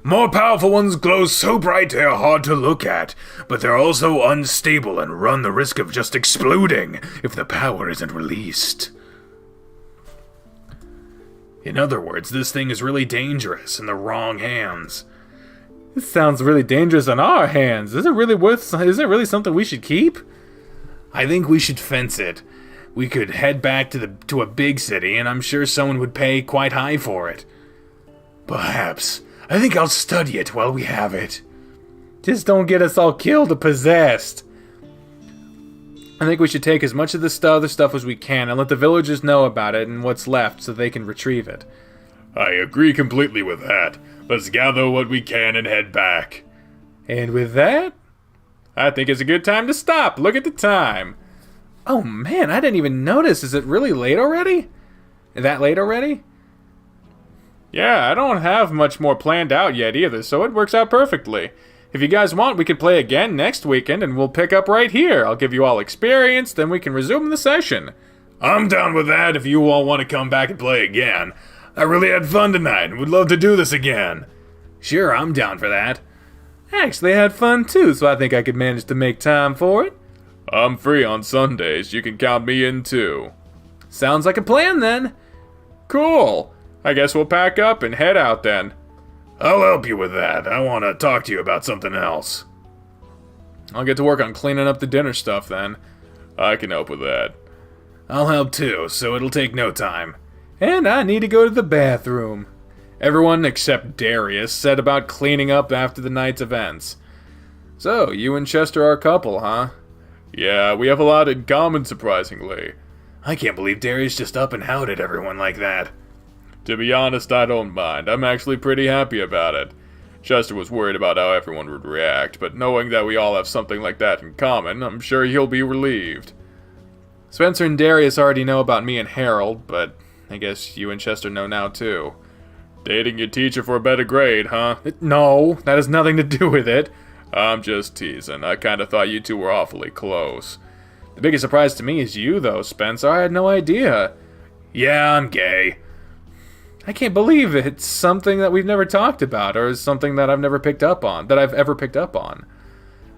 More powerful ones glow so bright they are hard to look at, but they're also unstable and run the risk of just exploding if the power isn't released. In other words, this thing is really dangerous in the wrong hands. This sounds really dangerous in our hands. Is it really something we should keep? I think we should fence it. We could head back to a big city, and I'm sure someone would pay quite high for it. Perhaps. I think I'll study it while we have it. Just don't get us all killed or possessed. I think we should take as much of this other stuff as we can and let the villagers know about it and what's left so they can retrieve it. I agree completely with that. Let's gather what we can and head back. And with that, I think it's a good time to stop. Look at the time. Oh man, I didn't even notice. Is it really late already? That late already? Yeah, I don't have much more planned out yet either, so it works out perfectly. If you guys want, we could play again next weekend, and we'll pick up right here. I'll give you all experience, then we can resume the session. I'm down with that if you all want to come back and play again. I really had fun tonight and would love to do this again. Sure, I'm down for that. I actually had fun too, so I think I could manage to make time for it. I'm free on Sundays. You can count me in too. Sounds like a plan then. Cool. I guess we'll pack up and head out then. I'll help you with that. I want to talk to you about something else. I'll get to work on cleaning up the dinner stuff then. I can help with that. I'll help too, so it'll take no time. And I need to go to the bathroom. Everyone except Darius said about cleaning up after the night's events. So, you and Chester are a couple, huh? Yeah, we have a lot in common, surprisingly. I can't believe Darius just up and outed everyone like that. To be honest, I don't mind. I'm actually pretty happy about it. Chester was worried about how everyone would react, but knowing that we all have something like that in common, I'm sure he'll be relieved. Spencer and Darius already know about me and Harold, but I guess you and Chester know now too. Dating your teacher for a better grade, huh? No, that has nothing to do with it. I'm just teasing. I kinda thought you two were awfully close. The biggest surprise to me is you, though, Spencer. I had no idea. Yeah, I'm gay. I can't believe it. It's something that we've never talked about, or something that I've never picked up on, that I've ever picked up on.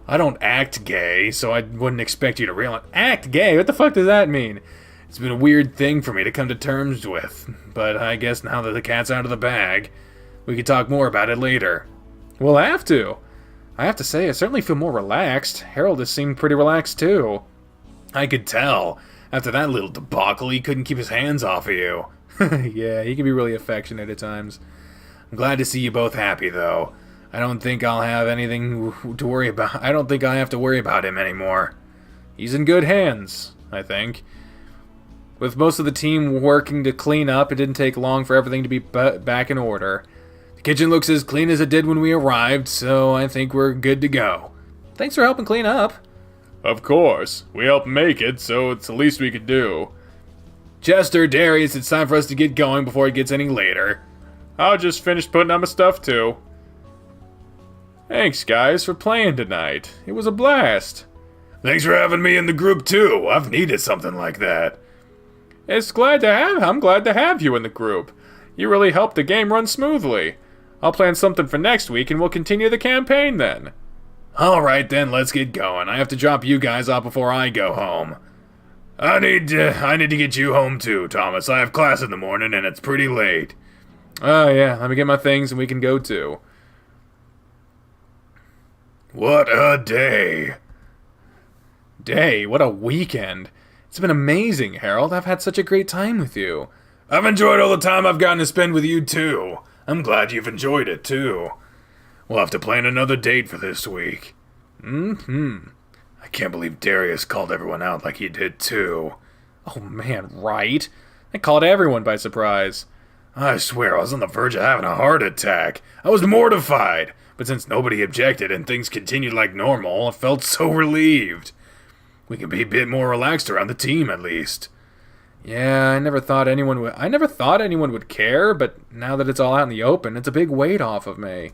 I don't act gay, so I wouldn't expect you to realize. Act gay? What the fuck does that mean? It's been a weird thing for me to come to terms with, but I guess now that the cat's out of the bag, we could talk more about it later. We'll have to. I have to say, I certainly feel more relaxed. Harold has seemed pretty relaxed, too. I could tell. After that little debacle, he couldn't keep his hands off of you. Yeah, he can be really affectionate at times. I'm glad to see you both happy, though. I don't think I'll have anything to worry about. I don't think I have to worry about him anymore. He's in good hands, I think. With most of the team working to clean up, it didn't take long for everything to be back in order. The kitchen looks as clean as it did when we arrived, so I think we're good to go. Thanks for helping clean up. Of course. We helped make it, so it's the least we could do. Chester, Darius, it's time for us to get going before it gets any later. I'll just finish putting on my stuff, too. Thanks, guys, for playing tonight. It was a blast. Thanks for having me in the group, too. I've needed something like that. I'm glad to have you in the group. You really helped the game run smoothly. I'll plan something for next week, and we'll continue the campaign then. Alright then, let's get going. I have to drop you guys off before I go home. I need to get you home too, Thomas. I have class in the morning and it's pretty late. Oh yeah, let me get my things and we can go too. What a day. What a weekend. It's been amazing, Harold. I've had such a great time with you. I've enjoyed all the time I've gotten to spend with you too. I'm glad you've enjoyed it too. We'll have to plan another date for this week. I can't believe Darius called everyone out like he did too. Oh man, right? I caught everyone by surprise. I swear I was on the verge of having a heart attack. I was mortified, but since nobody objected and things continued like normal, I felt so relieved. We can be a bit more relaxed around the team at least. Yeah, I never thought anyone would care, but now that it's all out in the open, it's a big weight off of me.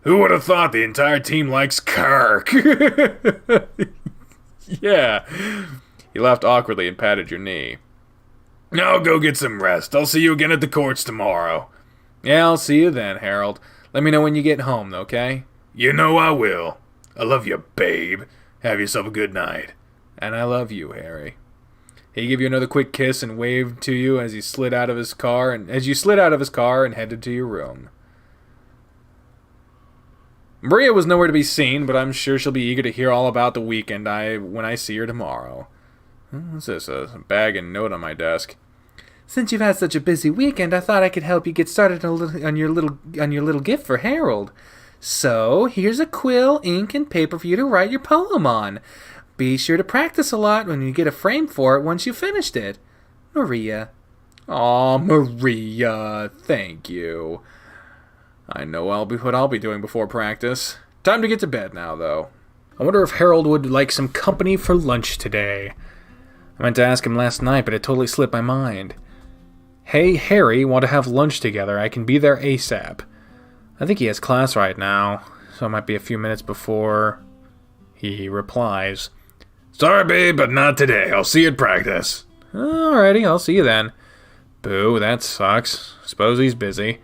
Who would have thought the entire team likes Kirk? Yeah. He laughed awkwardly and patted your knee. Now go get some rest. I'll see you again at the courts tomorrow. Yeah, I'll see you then, Harold. Let me know when you get home, okay? You know I will. I love you, babe. Have yourself a good night. And I love you, Harry. He gave you another quick kiss and waved to you as you slid out of his car and headed to your room. Maria was nowhere to be seen, but I'm sure she'll be eager to hear all about the weekend when I see her tomorrow. What's this? A bag and note on my desk. Since you've had such a busy weekend, I thought I could help you get started on your little gift for Harold. So here's a quill, ink, and paper for you to write your poem on. Be sure to practice a lot when you get a frame for it once you've finished it. Maria. Aw, Maria. Thank you. I know what I'll be doing before practice. Time to get to bed now, though. I wonder if Harold would like some company for lunch today. I meant to ask him last night, but it totally slipped my mind. Hey, Harry, want to have lunch together? I can be there ASAP. I think he has class right now, so it might be a few minutes before he replies. Sorry, babe, but not today. I'll see you at practice. Alrighty, I'll see you then. Boo, that sucks. Suppose he's busy.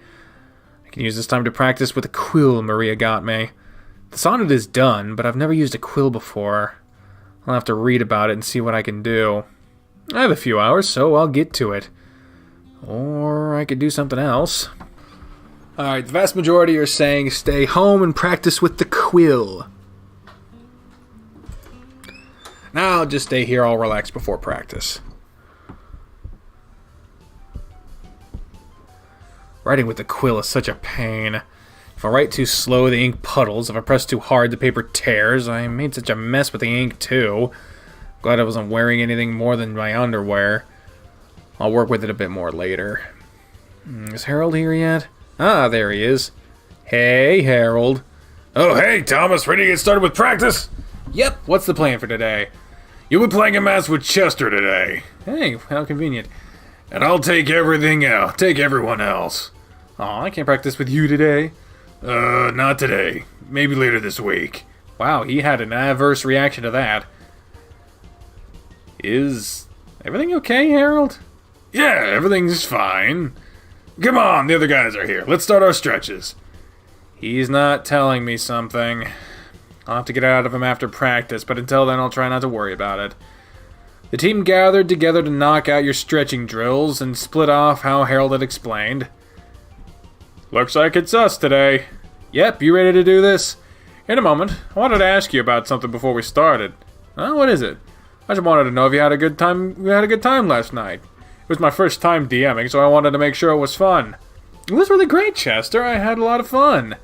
I can use this time to practice with a quill Maria got me. The sonnet is done, but I've never used a quill before. I'll have to read about it and see what I can do. I have a few hours, so I'll get to it. Or I could do something else. Alright, the vast majority are saying stay home and practice with the quill. Now I'll just stay here all relaxed before practice. Writing with the quill is such a pain. If I write too slow, the ink puddles. If I press too hard, the paper tears. I made such a mess with the ink, too. Glad I wasn't wearing anything more than my underwear. I'll work with it a bit more later. Is Harold here yet? Ah, there he is. Hey, Harold. Oh, hey, Thomas, ready to get started with practice? Yep, what's the plan for today? You'll be playing a match with Chester today. Hey, how convenient. And I'll take everything out. Take everyone else. Aw, I can't practice with you today. Not today. Maybe later this week. Wow, he had an adverse reaction to that. Is everything okay, Harold? Yeah, everything's fine. Come on, the other guys are here. Let's start our stretches. He's not telling me something. I'll have to get it out of him after practice, but until then I'll try not to worry about it. The team gathered together to knock out your stretching drills and split off how Harold had explained. Looks like it's us today. Yep, you ready to do this? In a moment. I wanted to ask you about something before we started. What is it? I just wanted to know if you had a good time. We had a good time last night. It was my first time DMing, so I wanted to make sure it was fun. It was really great, Chester. I had a lot of fun.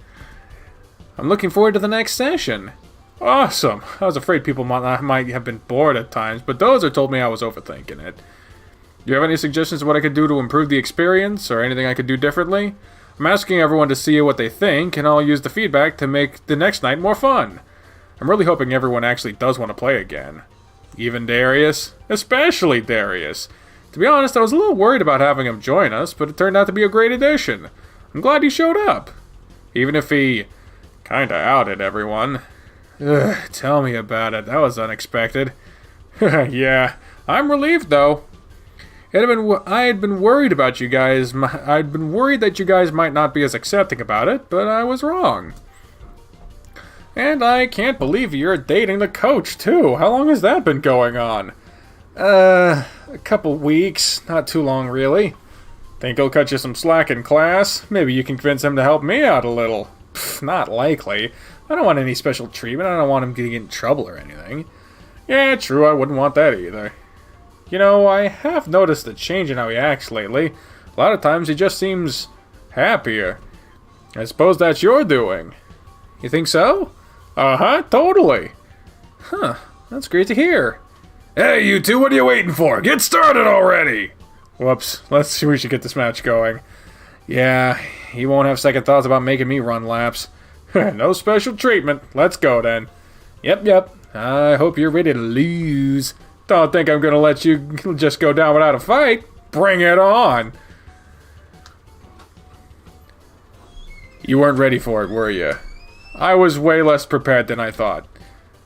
I'm looking forward to the next session. Awesome. I was afraid people might have been bored at times, but Dozer told me I was overthinking it. Do you have any suggestions of what I could do to improve the experience, or anything I could do differently? I'm asking everyone to see what they think, and I'll use the feedback to make the next night more fun. I'm really hoping everyone actually does want to play again. Even Darius? Especially Darius. To be honest, I was a little worried about having him join us, but it turned out to be a great addition. I'm glad he showed up. Even if he kinda outed everyone. Ugh, tell me about it. That was unexpected. Yeah, I'm relieved though. I had been worried about you guys. I'd been worried that you guys might not be as accepting about it, but I was wrong. And I can't believe you're dating the coach too. How long has that been going on? A couple weeks. Not too long, really. Think he'll cut you some slack in class? Maybe you can convince him to help me out a little. Pfft, not likely. I don't want any special treatment. I don't want him to get in trouble or anything. Yeah, true, I wouldn't want that either. You know, I have noticed a change in how he acts lately. A lot of times he just seems happier. I suppose that's your doing. You think so? Uh-huh, totally. Huh, that's great to hear. Hey, you two, what are you waiting for? Get started already! Whoops, let's see, we should get this match going. Yeah, he won't have second thoughts about making me run laps. No special treatment. Let's go then. Yep. I hope you're ready to lose. Don't think I'm gonna let you just go down without a fight. Bring it on. You weren't ready for it, were you? I was way less prepared than I thought.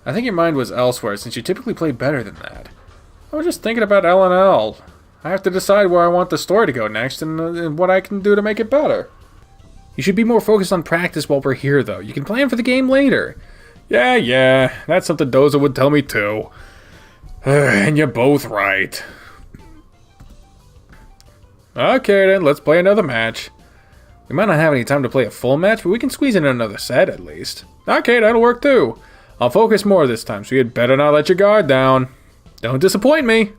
I think your mind was elsewhere since you typically play better than that. I was just thinking about L&L. I have to decide where I want the story to go next and what I can do to make it better. You should be more focused on practice while we're here, though. You can plan for the game later. Yeah, that's something Doza would tell me too. And you're both right. Okay then, let's play another match. We might not have any time to play a full match, but we can squeeze in another set at least. Okay, that'll work too. I'll focus more this time, so you'd better not let your guard down. Don't disappoint me.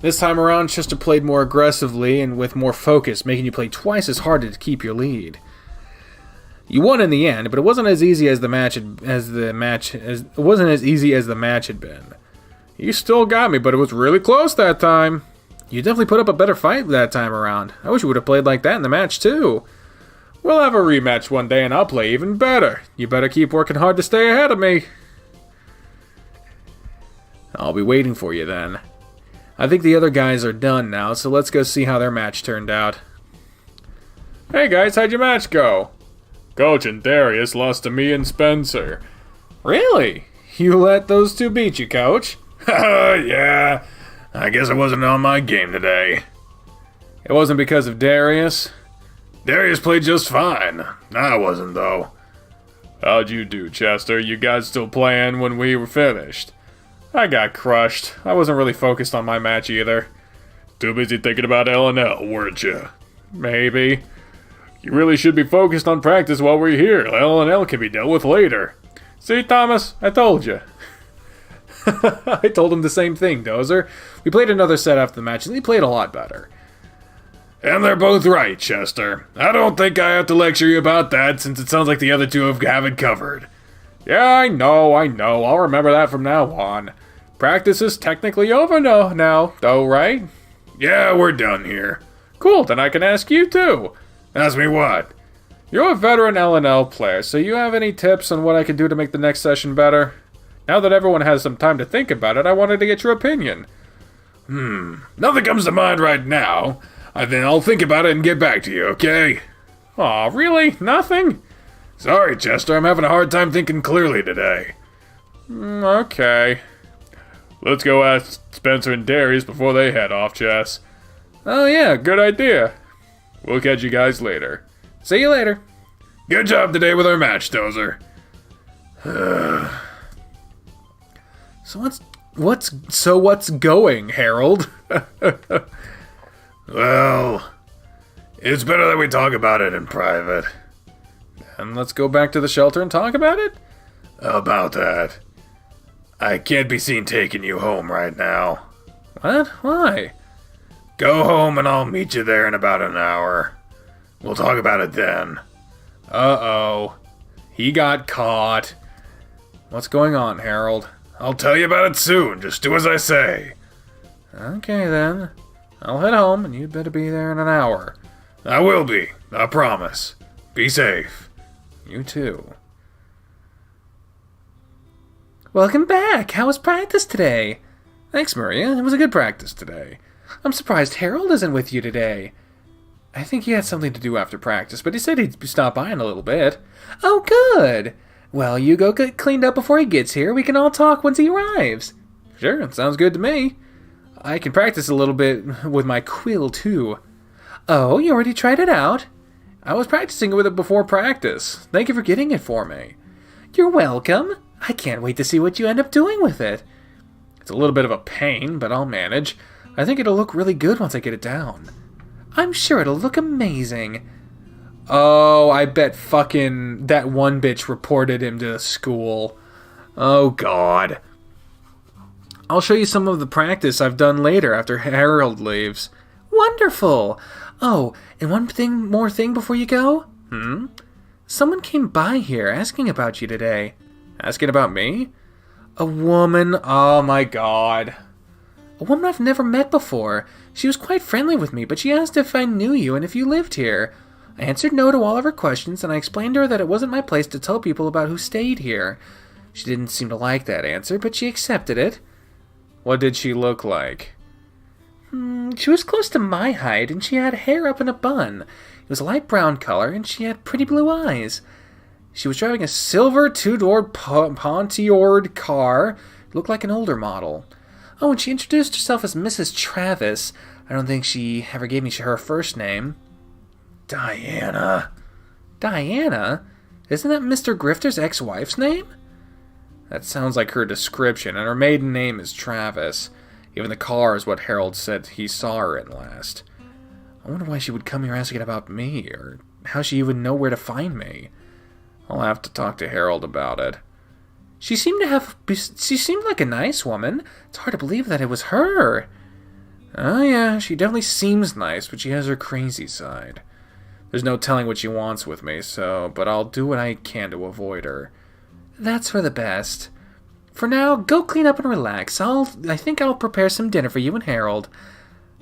This time around, Chester played more aggressively and with more focus, making you play twice as hard to keep your lead. You won in the end, but it wasn't as easy as the match had been. You still got me, but it was really close that time. You definitely put up a better fight that time around. I wish you would have played like that in the match too. We'll have a rematch one day and I'll play even better. You better keep working hard to stay ahead of me. I'll be waiting for you then. I think the other guys are done now, so let's go see how their match turned out. Hey guys, how'd your match go? Coach and Darius lost to me and Spencer. Really? You let those two beat you, Coach? Yeah, I guess I wasn't on my game today. It wasn't because of Darius? Darius played just fine. I wasn't, though. How'd you do, Chester? You guys still playing when we were finished? I got crushed. I wasn't really focused on my match either. Too busy thinking about L&L, weren't you? Maybe. You really should be focused on practice while we're here. L&L can be dealt with later. See, Thomas? I told you. I told him the same thing, Dozer. We played another set after the match, and he played a lot better. And they're both right, Chester. I don't think I have to lecture you about that, since it sounds like the other two have it covered. Yeah, I know. I'll remember that from now on. Practice is technically over now, though, right? Yeah, we're done here. Cool, then I can ask you too. Ask me what? You're a veteran L&L player, so you have any tips on what I can do to make the next session better? Now that everyone has some time to think about it, I wanted to get your opinion. Nothing comes to mind right now. I'll think about it and get back to you, okay? Aw, really? Nothing? Sorry, Chester, I'm having a hard time thinking clearly today. Okay. Let's go ask Spencer and Darius before they head off, Chess. Oh yeah, good idea. We'll catch you guys later. See you later. Good job today with our match, Dozer. So what's going, Harold? Well, it's better that we talk about it in private. And let's go back to the shelter and talk about it? About that. I can't be seen taking you home right now. What? Why? Go home and I'll meet you there in about an hour. We'll talk about it then. Uh-oh. He got caught. What's going on, Harold? I'll tell you about it soon. Just do as I say. Okay, then. I'll head home, and you'd better be there in an hour. I will be. I promise. Be safe. You too. Welcome back. How was practice today? Thanks, Maria. It was a good practice today. I'm surprised Harold isn't with you today. I think he had something to do after practice, but he said he'd stop by in a little bit. Oh, good. Well, you go get cleaned up before he gets here. We can all talk once he arrives. Sure, it sounds good to me. I can practice a little bit with my quill, too. Oh, you already tried it out? I was practicing with it before practice. Thank you for getting it for me. You're welcome. I can't wait to see what you end up doing with it. It's a little bit of a pain, but I'll manage. I think it'll look really good once I get it down. I'm sure it'll look amazing. Oh, I bet fucking that one bitch reported him to the school. Oh, God. I'll show you some of the practice I've done later after Harold leaves. Wonderful! Oh, and one more thing before you go? Someone came by here asking about you today. Asking about me? A woman, oh my God. A woman I've never met before. She was quite friendly with me, but she asked if I knew you and if you lived here. I answered no to all of her questions, and I explained to her that it wasn't my place to tell people about who stayed here. She didn't seem to like that answer, but she accepted it. What did she look like? She was close to my height, and she had hair up in a bun. It was a light brown color, and she had pretty blue eyes. She was driving a silver two-door Pontiord car. It looked like an older model. Oh, and she introduced herself as Mrs. Travis. I don't think she ever gave me her first name. Diana. Diana? Isn't that Mr. Grifter's ex-wife's name? That sounds like her description, and her maiden name is Travis. Even the car is what Harold said he saw her in last. I wonder why she would come here asking about me, or how she even know where to find me. I'll have to talk to Harold about it. She seemed like a nice woman. It's hard to believe that it was her. Oh yeah, she definitely seems nice, but she has her crazy side. There's no telling what she wants with me, but I'll do what I can to avoid her. That's for the best. For now, go clean up and relax. I think I'll prepare some dinner for you and Harold.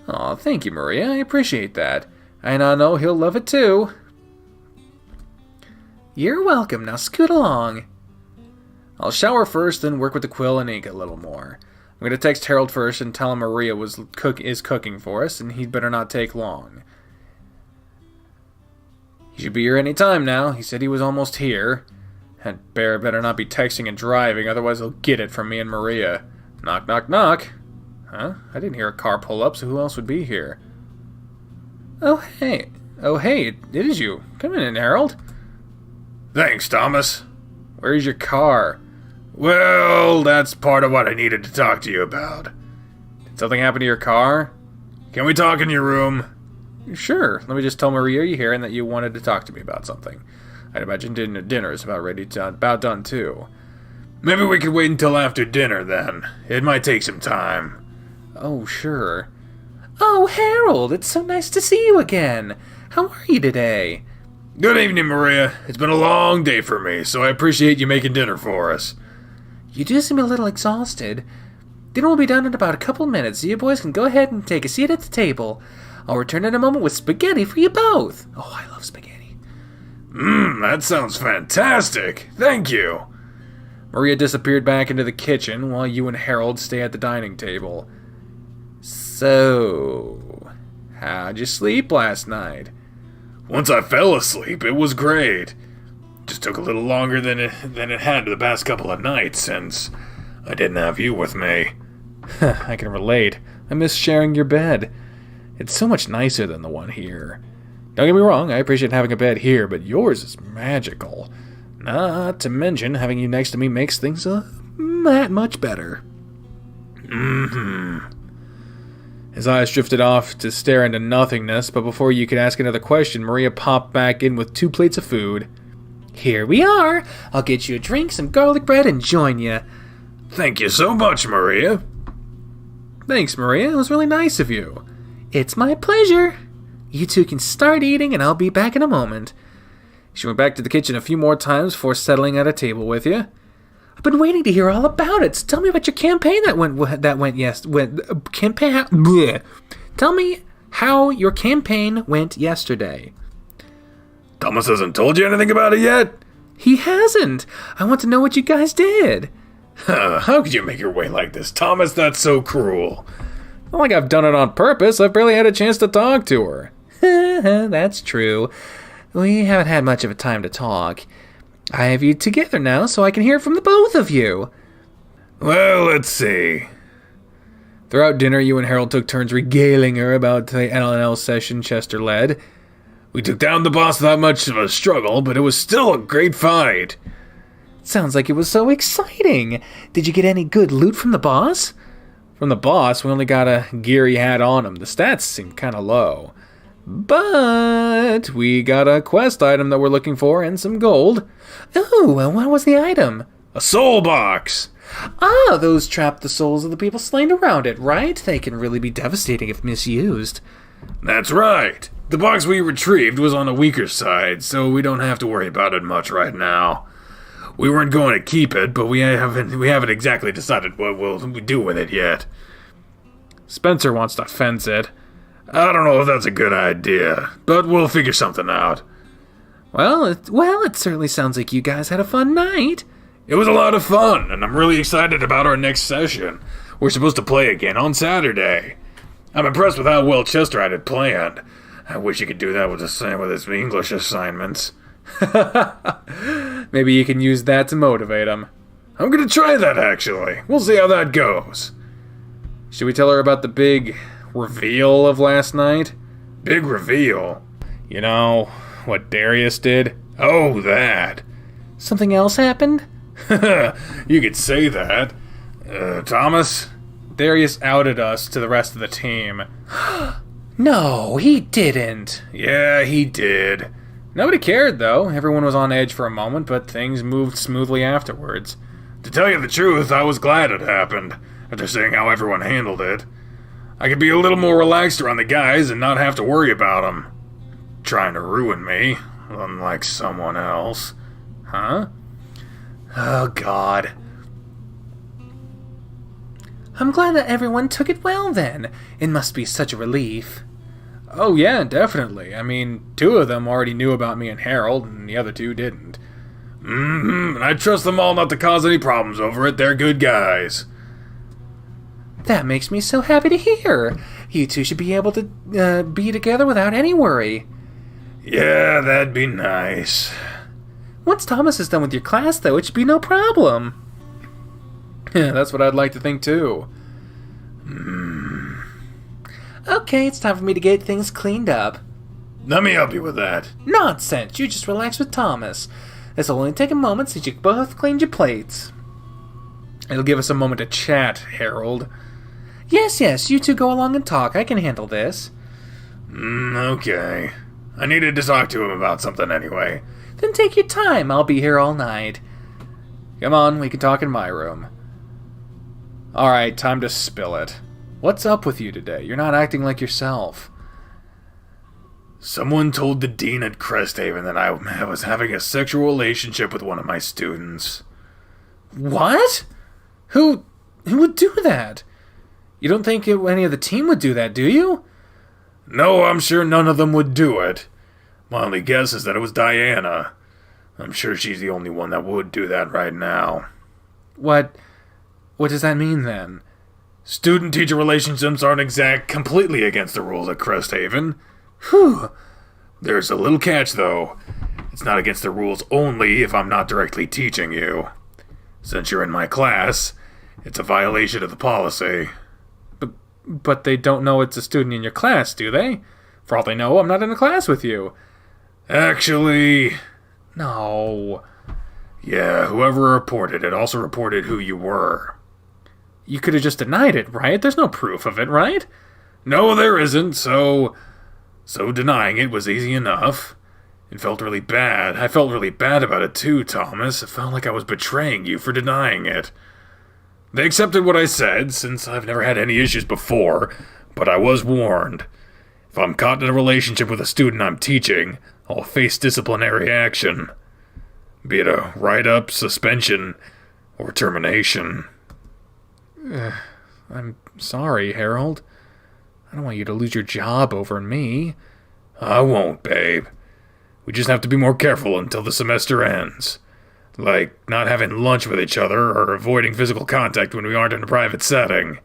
Aw, thank you, Maria. I appreciate that. And I know he'll love it too. You're welcome. Now scoot along. I'll shower first, then work with the quill and ink a little more. I'm going to text Harold first and tell him Maria is cooking for us, and he'd better not take long. He should be here any time now. He said he was almost here. That bear better not be texting and driving, otherwise he'll get it from me and Maria. Knock, knock, knock. Huh? I didn't hear a car pull up, so who else would be here? Oh, hey. It is you. Come in, Harold. Thanks, Thomas. Where's your car? Well, that's part of what I needed to talk to you about. Did something happen to your car? Can we talk in your room? Sure. Let me just tell Maria you're here and that you wanted to talk to me about something. I'd imagine dinner is about done too. Maybe we could wait until after dinner then. It might take some time. Oh, sure. Oh, Harold, it's so nice to see you again. How are you today? Good evening, Maria. It's been a long day for me, so I appreciate you making dinner for us. You do seem a little exhausted. Dinner will be done in about a couple minutes, so you boys can go ahead and take a seat at the table. I'll return in a moment with spaghetti for you both. Oh, I love spaghetti. That sounds fantastic. Thank you. Maria disappeared back into the kitchen while you and Harold stay at the dining table. So, how'd you sleep last night? Once I fell asleep, it was great. Just took a little longer than it had the past couple of nights since I didn't have you with me. I can relate. I miss sharing your bed. It's so much nicer than the one here. Don't get me wrong, I appreciate having a bed here, but yours is magical. Not to mention, having you next to me makes things that much better. His eyes drifted off to stare into nothingness, but before you could ask another question, Maria popped back in with 2 plates of food. Here we are. I'll get you a drink, some garlic bread, and join you. Thank you so much, Maria. Thanks, Maria. It was really nice of you. It's my pleasure. You two can start eating, and I'll be back in a moment. She went back to the kitchen a few more times before settling at a table with you. I've been waiting to hear all about it. So tell me about your campaign Tell me how your campaign went yesterday. Thomas hasn't told you anything about it yet? He hasn't. I want to know what you guys did. How could you make your way like this, Thomas? That's so cruel. Not like I've done it on purpose. I've barely had a chance to talk to her. That's true. We haven't had much of a time to talk. I have you together now, so I can hear from the both of you. Well, let's see. Throughout dinner, you and Harold took turns regaling her about the LNL session Chester led. We took down the boss without much of a struggle, but it was still a great fight. Sounds like it was so exciting. Did you get any good loot from the boss? From the boss, we only got a gear he had on him. The stats seemed kind of low. But we got a quest item that we're looking for and some gold. Oh, and what was the item? A soul box. Ah, those trap the souls of the people slain around it, right? They can really be devastating if misused. That's right. The box we retrieved was on the weaker side, so we don't have to worry about it much right now. We weren't going to keep it, but we haven't exactly decided what we'll do with it yet. Spencer wants to fence it. I don't know if that's a good idea, but we'll figure something out. Well, it certainly sounds like you guys had a fun night. It was a lot of fun, and I'm really excited about our next session. We're supposed to play again on Saturday. I'm impressed with how well Chester had it planned. I wish he could do that with his English assignments. Maybe you can use that to motivate him. I'm gonna try that, actually. We'll see how that goes. Should we tell her about the big reveal of last night? Big reveal? You know, what Darius did? Oh, that. Something else happened? You could say that. Thomas? Darius outed us to the rest of the team. No, he didn't. Yeah, he did. Nobody cared, though. Everyone was on edge for a moment, but things moved smoothly afterwards. To tell you the truth, I was glad it happened, after seeing how everyone handled it. I could be a little more relaxed around the guys and not have to worry about them trying to ruin me, unlike someone else. Huh? Oh, God. I'm glad that everyone took it well, then. It must be such a relief. Oh, yeah, definitely. I mean, 2 of them already knew about me and Harold, and the other 2 didn't. And I trust them all not to cause any problems over it. They're good guys. That makes me so happy to hear. You 2 should be able to be together without any worry. Yeah, that'd be nice. Once Thomas is done with your class, though, it should be no problem. Yeah, that's what I'd like to think, too. Okay, it's time for me to get things cleaned up. Let me help you with that. Nonsense! You just relax with Thomas. This'll only take a moment since you both cleaned your plates. It'll give us a moment to chat, Harold. Yes, you two go along and talk. I can handle this. Okay. I needed to talk to him about something anyway. Then take your time. I'll be here all night. Come on, we can talk in my room. Alright, time to spill it. What's up with you today? You're not acting like yourself. Someone told the dean at Cresthaven that I was having a sexual relationship with one of my students. What? Who would do that? You don't think any of the team would do that, do you? No, I'm sure none of them would do it. My only guess is that it was Diana. I'm sure she's the only one that would do that right now. What does that mean, then? Student-teacher relationships aren't completely against the rules at Cresthaven. Whew. There's a little catch, though. It's not against the rules only if I'm not directly teaching you. Since you're in my class, it's a violation of the policy. But they don't know it's a student in your class, do they? For all they know, I'm not in a class with you. Actually... No. Yeah, whoever reported it also reported who you were. You could have just denied it, right? There's no proof of it, right? No, there isn't, so denying it was easy enough. It felt really bad. I felt really bad about it too, Thomas. It felt like I was betraying you for denying it. They accepted what I said, since I've never had any issues before, but I was warned. If I'm caught in a relationship with a student I'm teaching, I'll face disciplinary action. Be it a write-up, suspension, or termination. I'm sorry, Harold. I don't want you to lose your job over me. I won't, babe. We just have to be more careful until the semester ends. Like not having lunch with each other or avoiding physical contact when we aren't in a private setting.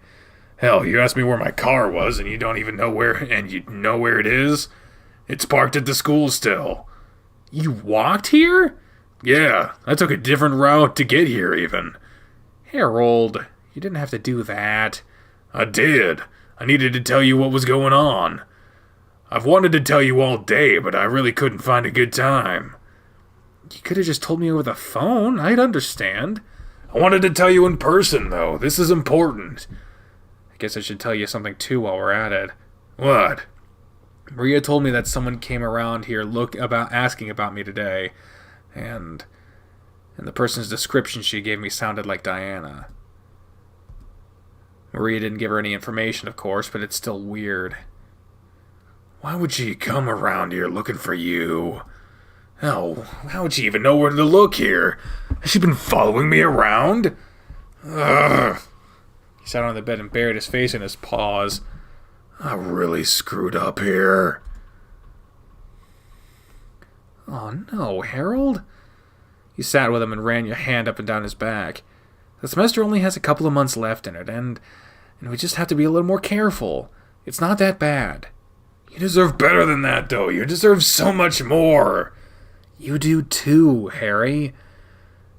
Hell, you asked me where my car was and you don't even know where, and you know where it is? It's parked at the school still. You walked here? Yeah, I took a different route to get here even. Harold, you didn't have to do that. I did. I needed to tell you what was going on. I've wanted to tell you all day, but I really couldn't find a good time. You could have just told me over the phone. I'd understand. I wanted to tell you in person, though. This is important. I guess I should tell you something, too, while we're at it. What? Maria told me that someone came around here asking about me today, and the person's description she gave me sounded like Diana. Maria didn't give her any information, of course, but it's still weird. Why would she come around here looking for you? Hell, how would she even know where to look here? Has she been following me around? Ugh. He sat on the bed and buried his face in his paws. I really screwed up here. Oh no, Harold? You sat with him and ran your hand up and down his back. The semester only has a couple of months left in it, and we just have to be a little more careful. It's not that bad. You deserve better than that, though. You deserve so much more. You do too, Harry.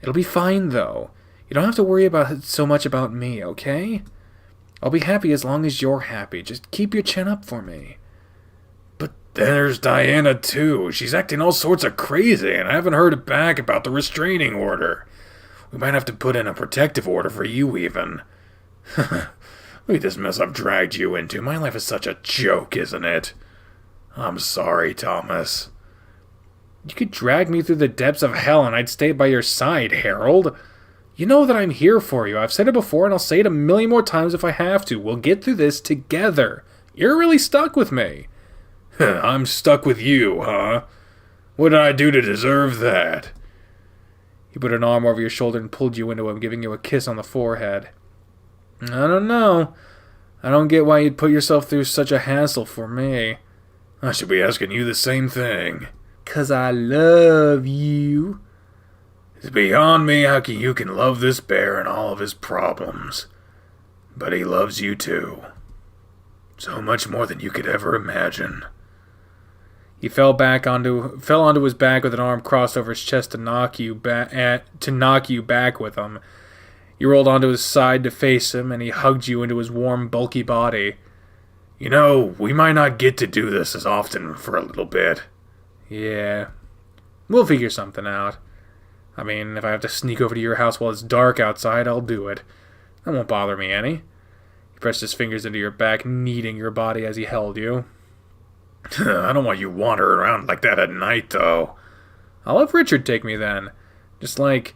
It'll be fine, though. You don't have to worry so much about me, okay? I'll be happy as long as you're happy. Just keep your chin up for me. But there's Diana, too. She's acting all sorts of crazy, and I haven't heard back about the restraining order. We might have to put in a protective order for you, even. Look at this mess I've dragged you into. My life is such a joke, isn't it? I'm sorry, Thomas. You could drag me through the depths of hell and I'd stay by your side, Harold. You know that I'm here for you. I've said it before and I'll say it a million more times if I have to. We'll get through this together. You're really stuck with me. I'm stuck with you, huh? What did I do to deserve that? He put an arm over your shoulder and pulled you into him, giving you a kiss on the forehead. I don't know. I don't get why you'd put yourself through such a hassle for me. I should be asking you the same thing. 'Cause I love you. It's beyond me how you can love this bear and all of his problems. But he loves you too. So much more than you could ever imagine. He fell onto his back with an arm crossed over his chest to knock you back with him. You rolled onto his side to face him, and he hugged you into his warm, bulky body. You know, we might not get to do this as often for a little bit. Yeah. We'll figure something out. I mean, if I have to sneak over to your house while it's dark outside, I'll do it. That won't bother me any. He He pressed his fingers into your back, kneading your body as he held you. I don't want you wandering around like that at night, though. I'll have Richard take me then. Just like,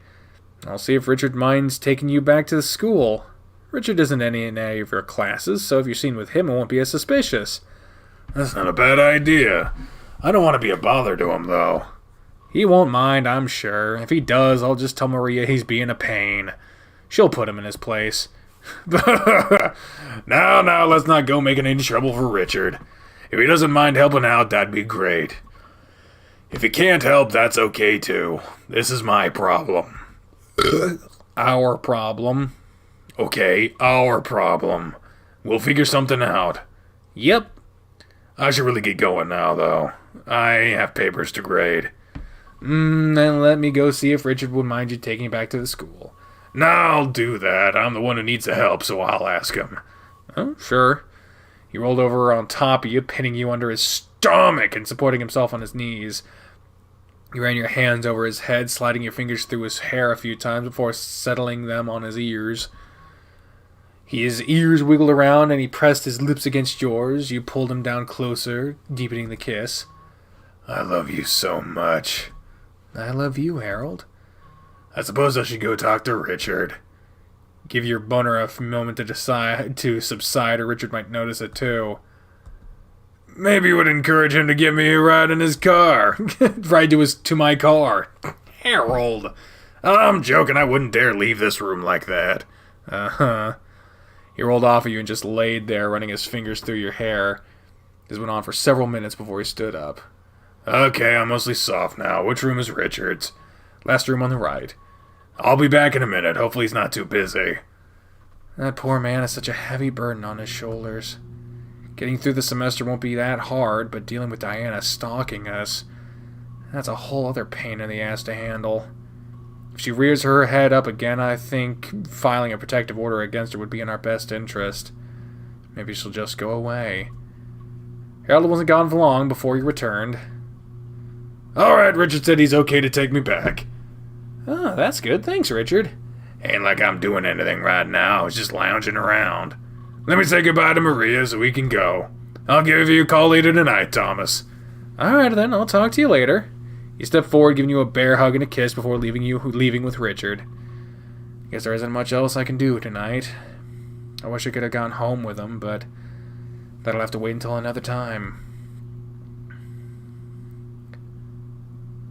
I'll see if Richard minds taking you back to the school. Richard isn't in any of your classes, so if you're seen with him, it won't be as suspicious. That's not a bad idea. I don't want to be a bother to him, though. He won't mind, I'm sure. If he does, I'll just tell Maria he's being a pain. She'll put him in his place. Now, let's not go making any trouble for Richard. If he doesn't mind helping out, that'd be great. If he can't help, that's okay, too. This is my problem. Our problem. Okay, our problem. We'll figure something out. Yep. I should really get going now, though. I have papers to grade. Then let me go see if Richard would mind you taking you back to the school. No, I'll do that. I'm the one who needs the help, so I'll ask him. Oh, sure. He rolled over on top of you, pinning you under his stomach and supporting himself on his knees. You ran your hands over his head, sliding your fingers through his hair a few times before settling them on his ears. His ears wiggled around and he pressed his lips against yours. You pulled him down closer, deepening the kiss. I love you so much. I love you, Harold. I suppose I should go talk to Richard. Give your boner a moment to subside, or Richard might notice it too. Maybe you would encourage him to give me a ride in his car. Ride to my car. Harold. I'm joking. I wouldn't dare leave this room like that. Uh-huh. He rolled off of you and just laid there, running his fingers through your hair. This went on for several minutes before he stood up. Okay, I'm mostly soft now. Which room is Richard's? Last room on the right. I'll be back in a minute. Hopefully he's not too busy. That poor man has such a heavy burden on his shoulders. Getting through the semester won't be that hard, but dealing with Diana stalking us, that's a whole other pain in the ass to handle. If she rears her head up again, I think filing a protective order against her would be in our best interest. Maybe she'll just go away. Harold wasn't gone for long before he returned. Alright, Richard said he's okay to take me back. Oh, that's good. Thanks, Richard. Ain't like I'm doing anything right now. I was just lounging around. Let me say goodbye to Maria so we can go. I'll give you a call later tonight, Thomas. Alright then, I'll talk to you later. He stepped forward, giving you a bear hug and a kiss before leaving with Richard. Guess there isn't much else I can do tonight. I wish I could have gone home with him, but that'll have to wait until another time.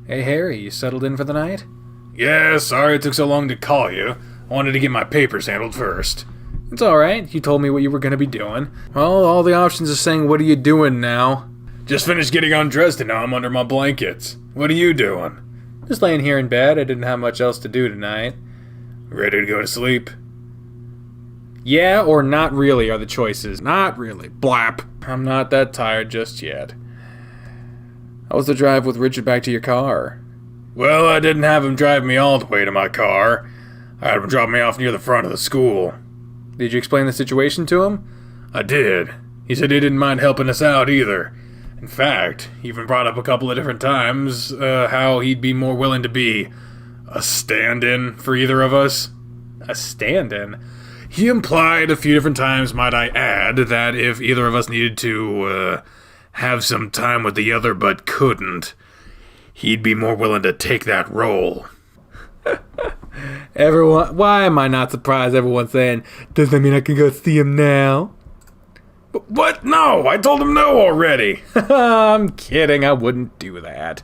Hey Harry, you settled in for the night? Yeah, sorry it took so long to call you. I wanted to get my papers handled first. It's alright, you told me what you were going to be doing. Well, all the options are saying, what are you doing now? Just finished getting undressed and now I'm under my blankets. What are you doing? Just laying here in bed. I didn't have much else to do tonight. Ready to go to sleep? Yeah or not really are the choices. Not really. Blap. I'm not that tired just yet. How was the drive with Richard back to your car? Well, I didn't have him drive me all the way to my car. I had him drop me off near the front of the school. Did you explain the situation to him? I did. He said he didn't mind helping us out either. In fact, he even brought up a couple of different times how he'd be more willing to be a stand-in for either of us. A stand-in? He implied a few different times, might I add, that if either of us needed to have some time with the other but couldn't, he'd be more willing to take that role. Everyone, why am I not surprised everyone's saying, does that mean I can go see him now? What? No, I told him no already. I'm kidding, I wouldn't do that.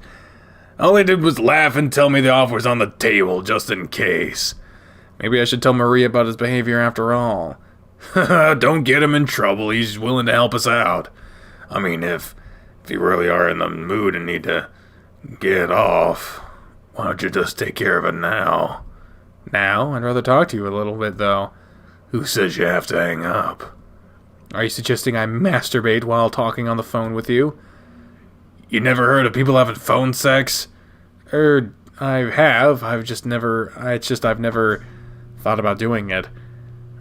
All he did was laugh and tell me the offer was on the table, just in case. Maybe I should tell Maria about his behavior after all. Don't get him in trouble, he's willing to help us out. I mean, if you really are in the mood and need to get off, why don't you just take care of it now? Now? I'd rather talk to you a little bit, though. Who says you have to hang up? Are you suggesting I masturbate while talking on the phone with you? You never heard of people having phone sex? I have. I've never thought about doing it.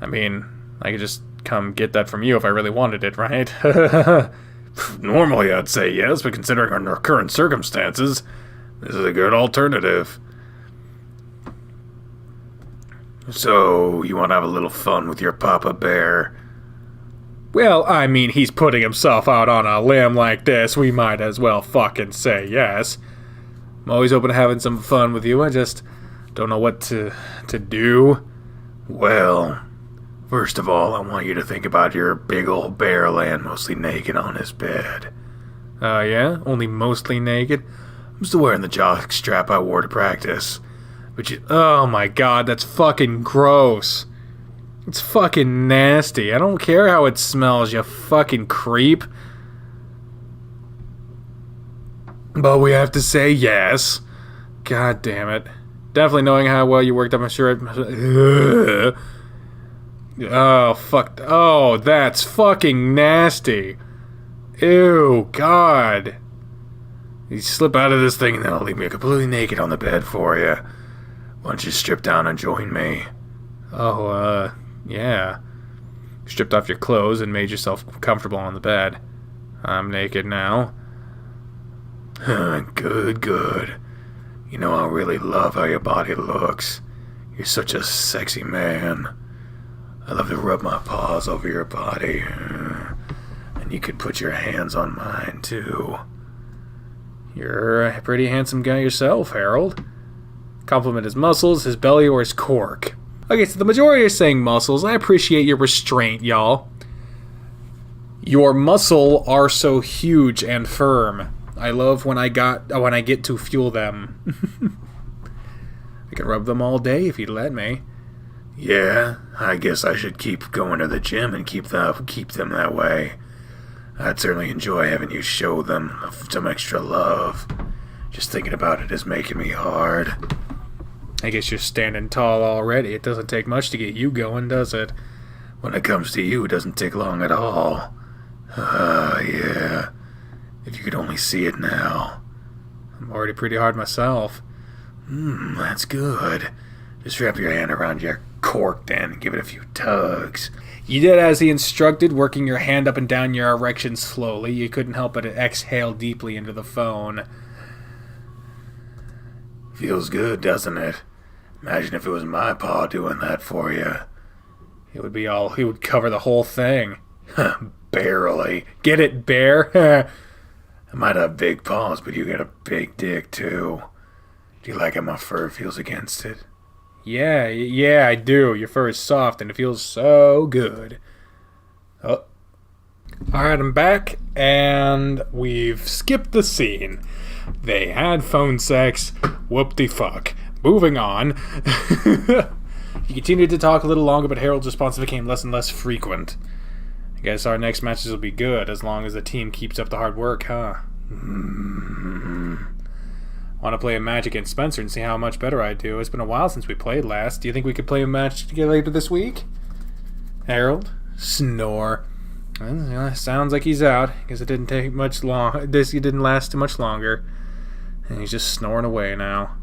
I mean, I could just come get that from you if I really wanted it, right? Normally I'd say yes, but considering our current circumstances, this is a good alternative. So, you want to have a little fun with your Papa Bear? Well, I mean, he's putting himself out on a limb like this. We might as well fucking say yes. I'm always open to having some fun with you. I just don't know what to do. Well, first of all, I want you to think about your big old bear laying mostly naked on his bed. Yeah? Only mostly naked? I'm still wearing the jock strap I wore to practice. But oh my god, that's fucking gross. It's fucking nasty. I don't care how it smells, you fucking creep. But we have to say yes. God damn it. Definitely knowing how well you worked up, I'm sure it... Oh, fuck. Oh, that's fucking nasty. Ew, God. You slip out of this thing and then I'll leave me completely naked on the bed for you. Why don't you strip down and join me? Oh, yeah. Stripped off your clothes and made yourself comfortable on the bed. I'm naked now. Good, good. You know, I really love how your body looks. You're such a sexy man. I love to rub my paws over your body. And you could put your hands on mine, too. You're a pretty handsome guy yourself, Harold. Compliment his muscles, his belly, or his cork. Okay, so the majority are saying muscles. I appreciate your restraint, y'all. Your muscle are so huge and firm. I love when I get to fuel them. I could rub them all day if you'd let me. Yeah, I guess I should keep going to the gym and keep them that way. I'd certainly enjoy having you show them some extra love. Just thinking about it is making me hard. I guess you're standing tall already. It doesn't take much to get you going, does it? When it comes to you, it doesn't take long at all. Yeah. If you could only see it now. I'm already pretty hard myself. That's good. Just wrap your hand around your cork then and give it a few tugs. You did as he instructed, working your hand up and down your erection slowly. You couldn't help but exhale deeply into the phone. Feels good, doesn't it? Imagine if it was my paw doing that for you. He would cover the whole thing. Barely. Get it, bear? I might have big paws, but you got a big dick, too. Do you like how my fur feels against it? Yeah, I do. Your fur is soft, and it feels so good. Oh. Alright, I'm back, and we've skipped the scene. They had phone sex. Whoop-de-fuck. Moving on. He continued to talk a little longer, but Harold's response became less and less frequent. I guess our next matches will be good, as long as the team keeps up the hard work, huh? Want to play a match against Spencer and see how much better I do. It's been a while since we played last. Do you think we could play a match together later this week? Harold? Snore. Well, sounds like he's out. Guess it didn't take much long. It didn't last too much longer. And he's just snoring away now.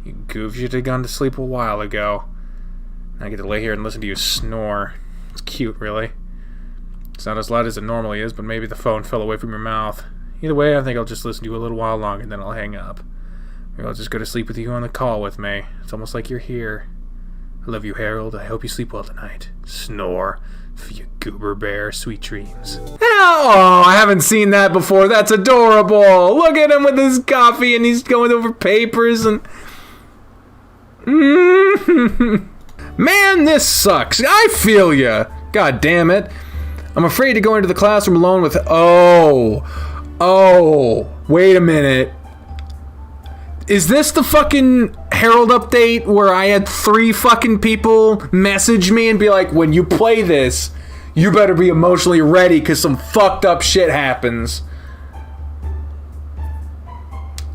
You goof, you should have gone to sleep a while ago. I get to lay here and listen to you snore. It's cute, really. It's not as loud as it normally is, but maybe the phone fell away from your mouth. Either way, I think I'll just listen to you a little while longer, and then I'll hang up. Maybe I'll just go to sleep with you on the call with me. It's almost like you're here. I love you, Harold. I hope you sleep well tonight. Snore. For you goober bear, sweet dreams. Oh, I haven't seen that before. That's adorable. Look at him with his coffee, and he's going over papers, and... Man, this sucks. I feel ya. God damn it. I'm afraid to go into the classroom alone with... Oh, wait a minute. Is this the fucking Harold update where I had 3 fucking people message me and be like, when you play this, you better be emotionally ready because some fucked up shit happens?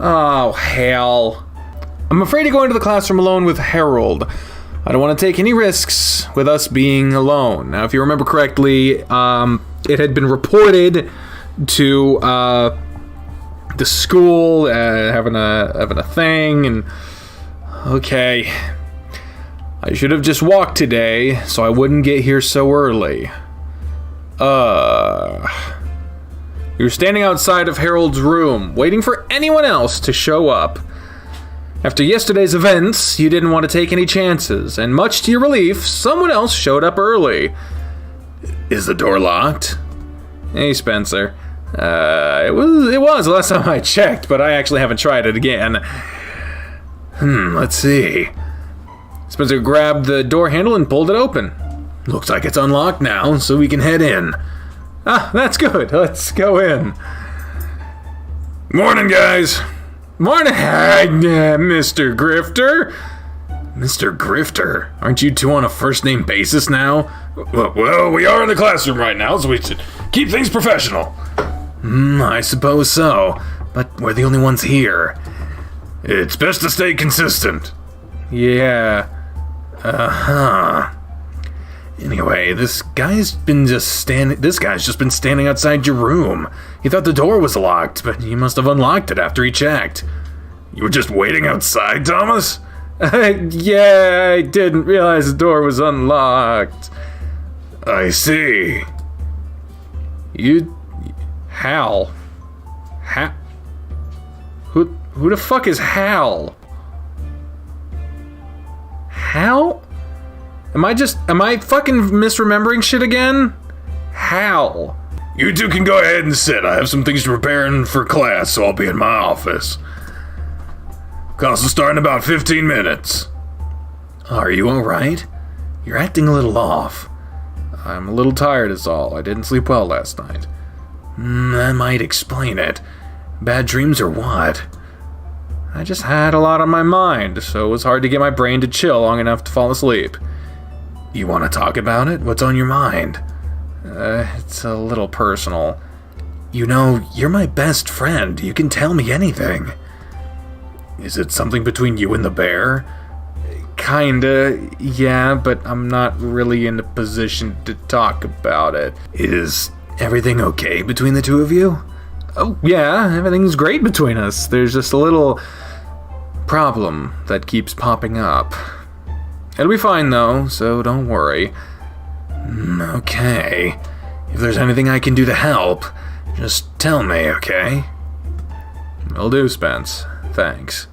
Oh, hell. I'm afraid to go into the classroom alone with Harold. I don't want to take any risks with us being alone. Now, if you remember correctly, it had been reported to the school having a thing, and okay, I should have just walked today so I wouldn't get here so early. You were standing outside of Harold's room, waiting for anyone else to show up. After yesterday's events, you didn't want to take any chances, and much to your relief, someone else showed up early. Is the door locked? Hey, Spencer. It was the last time I checked, but I actually haven't tried it again. Let's see. Spencer grabbed the door handle and pulled it open. Looks like it's unlocked now, so we can head in. Ah, that's good. Let's go in. Morning, guys. Morning, Mr. Grifter. Mr. Grifter? Aren't you two on a first-name basis now? Well, we are in the classroom right now, so we should keep things professional. I suppose so, but we're the only ones here. It's best to stay consistent. Yeah. Anyway, this guy's just been standing outside your room. He thought the door was locked, but you must have unlocked it after he checked. You were just waiting outside, Thomas? Yeah, I didn't realize the door was unlocked. I see. Hal? Who the fuck is Hal? Hal? Am I fucking misremembering shit again? Hal. You two can go ahead and sit. I have some things to prepare for class, so I'll be in my office. Class will start in about 15 minutes. Are you alright? You're acting a little off. I'm a little tired is all. I didn't sleep well last night. That might explain it. Bad dreams or what? I just had a lot on my mind, so it was hard to get my brain to chill long enough to fall asleep. You want to talk about it? What's on your mind? It's a little personal. You know, you're my best friend. You can tell me anything. Is it something between you and the bear? Kinda, yeah, but I'm not really in a position to talk about it. Is everything okay between the two of you? Oh, yeah, everything's great between us. There's just a little problem that keeps popping up. It'll be fine, though, so don't worry. Okay. If there's anything I can do to help, just tell me, okay? Will do, Spence. Thanks.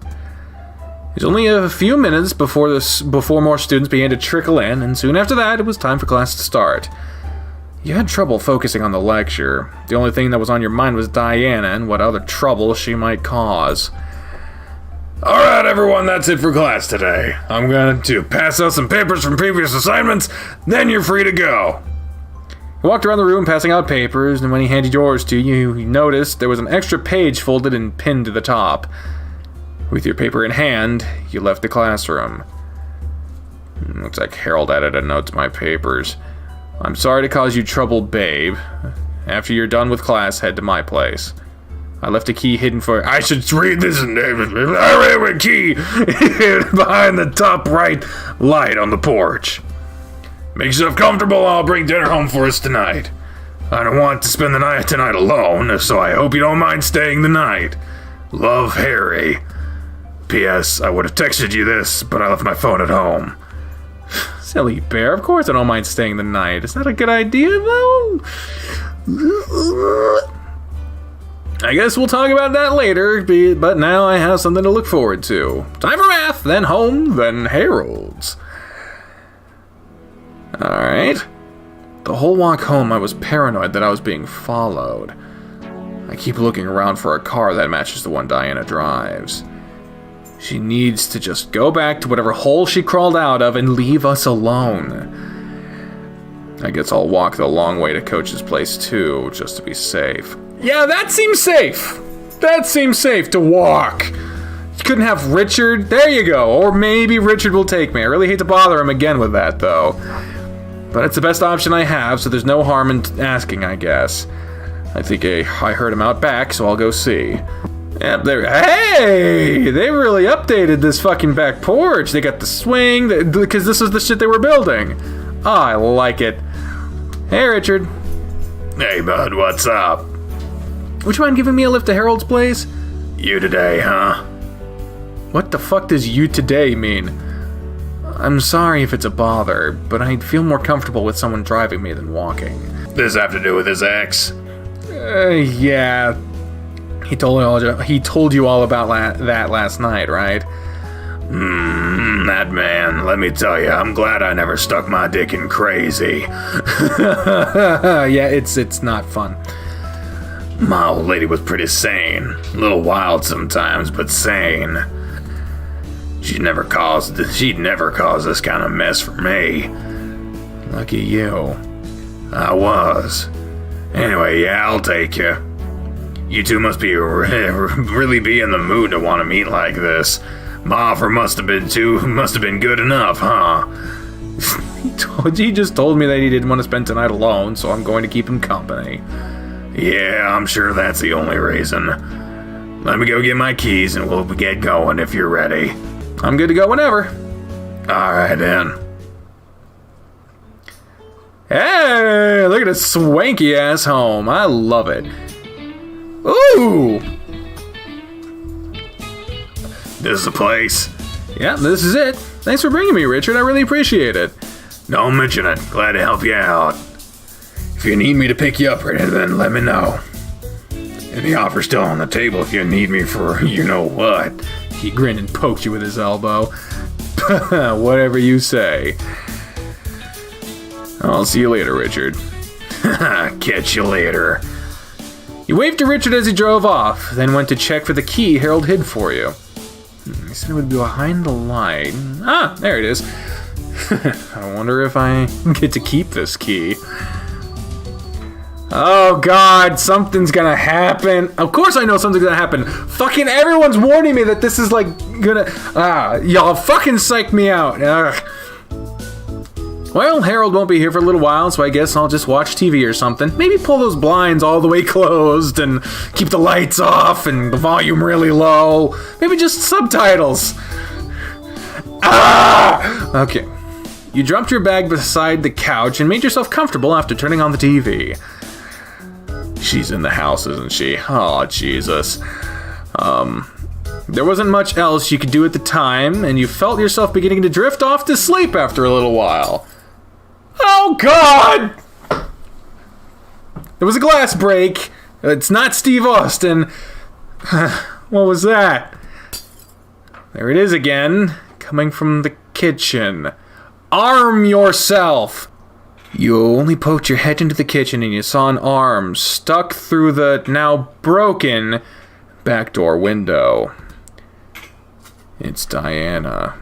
It was only a few minutes before more students began to trickle in, and soon after that, it was time for class to start. You had trouble focusing on the lecture. The only thing that was on your mind was Diana and what other trouble she might cause. Alright, everyone, that's it for class today. I'm going to pass out some papers from previous assignments, then you're free to go. He walked around the room passing out papers, and when he handed yours to you, he noticed there was an extra page folded and pinned to the top. With your paper in hand, you left the classroom. Looks like Harold added a note to my papers. I'm sorry to cause you trouble, babe. After you're done with class, head to my place. I left a key hidden for... I should read this in there. I have a key behind the top right light on the porch. Make yourself comfortable. I'll bring dinner home for us tonight. I don't want to spend the night tonight alone, so I hope you don't mind staying the night. Love, Harry. P.S. I would have texted you this, but I left my phone at home. Silly bear, of course I don't mind staying the night. Is that a good idea, though? I guess we'll talk about that later, but now I have something to look forward to. Time for math, then home, then Harold's. Alright. The whole walk home I was paranoid that I was being followed. I keep looking around for a car that matches the one Diana drives. She needs to just go back to whatever hole she crawled out of and leave us alone. I guess I'll walk the long way to Coach's place too, just to be safe. Yeah, that seems safe. That seems safe to walk. You couldn't have Richard? There you go. Or maybe Richard will take me. I really hate to bother him again with that, though. But it's the best option I have, so there's no harm in asking, I guess. I think I heard him out back, so I'll go see. Yep, hey! They really updated this fucking back porch. They got the swing, because this is the shit they were building. Oh, I like it. Hey, Richard. Hey, bud, what's up? Would you mind giving me a lift to Harold's place? You today, huh? What the fuck does you today mean? I'm sorry if it's a bother, but I'd feel more comfortable with someone driving me than walking. This have to do with his ex? Yeah. He told you all about that last night, right? That man, let me tell you, I'm glad I never stuck my dick in crazy. Yeah, it's not fun. My old lady was pretty sane. A little wild sometimes, but sane. She'd never cause this kind of mess for me. Lucky you. I was. Anyway, yeah, I'll take you. You two must be really be in the mood to want to meet like this. My offer must have been good enough, huh? He just told me that he didn't want to spend tonight alone, so I'm going to keep him company. Yeah, I'm sure that's the only reason. Let me go get my keys and we'll get going if you're ready. I'm good to go whenever. Alright then. Hey, look at this swanky ass home. I love it. Ooh! This is the place. Yeah, this is it. Thanks for bringing me, Richard. I really appreciate it. Don't mention it. Glad to help you out. If you need me to pick you up, then let me know. And the offer's still on the table if you need me for you-know-what. He grinned and poked you with his elbow. Whatever you say. I'll see you later, Richard. Catch you later. You waved to Richard as he drove off, then went to check for the key Harold hid for you. He said it would be behind the light. Ah, there it is. I wonder if I get to keep this key. Oh god, something's gonna happen. Of course I know something's gonna happen. Fucking everyone's warning me that this is like gonna... y'all fucking psych me out. Ugh. Well, Harold won't be here for a little while, so I guess I'll just watch TV or something. Maybe pull those blinds all the way closed and keep the lights off and the volume really low. Maybe just subtitles. Okay. You dropped your bag beside the couch and made yourself comfortable after turning on the TV. She's in the house, isn't she? Oh, Jesus. There wasn't much else you could do at the time, and you felt yourself beginning to drift off to sleep after a little while. Oh, God! There was a glass break. It's not Steve Austin. What was that? There it is again, coming from the kitchen. Arm yourself! You only poked your head into the kitchen and you saw an arm stuck through the now broken back door window. It's Diana.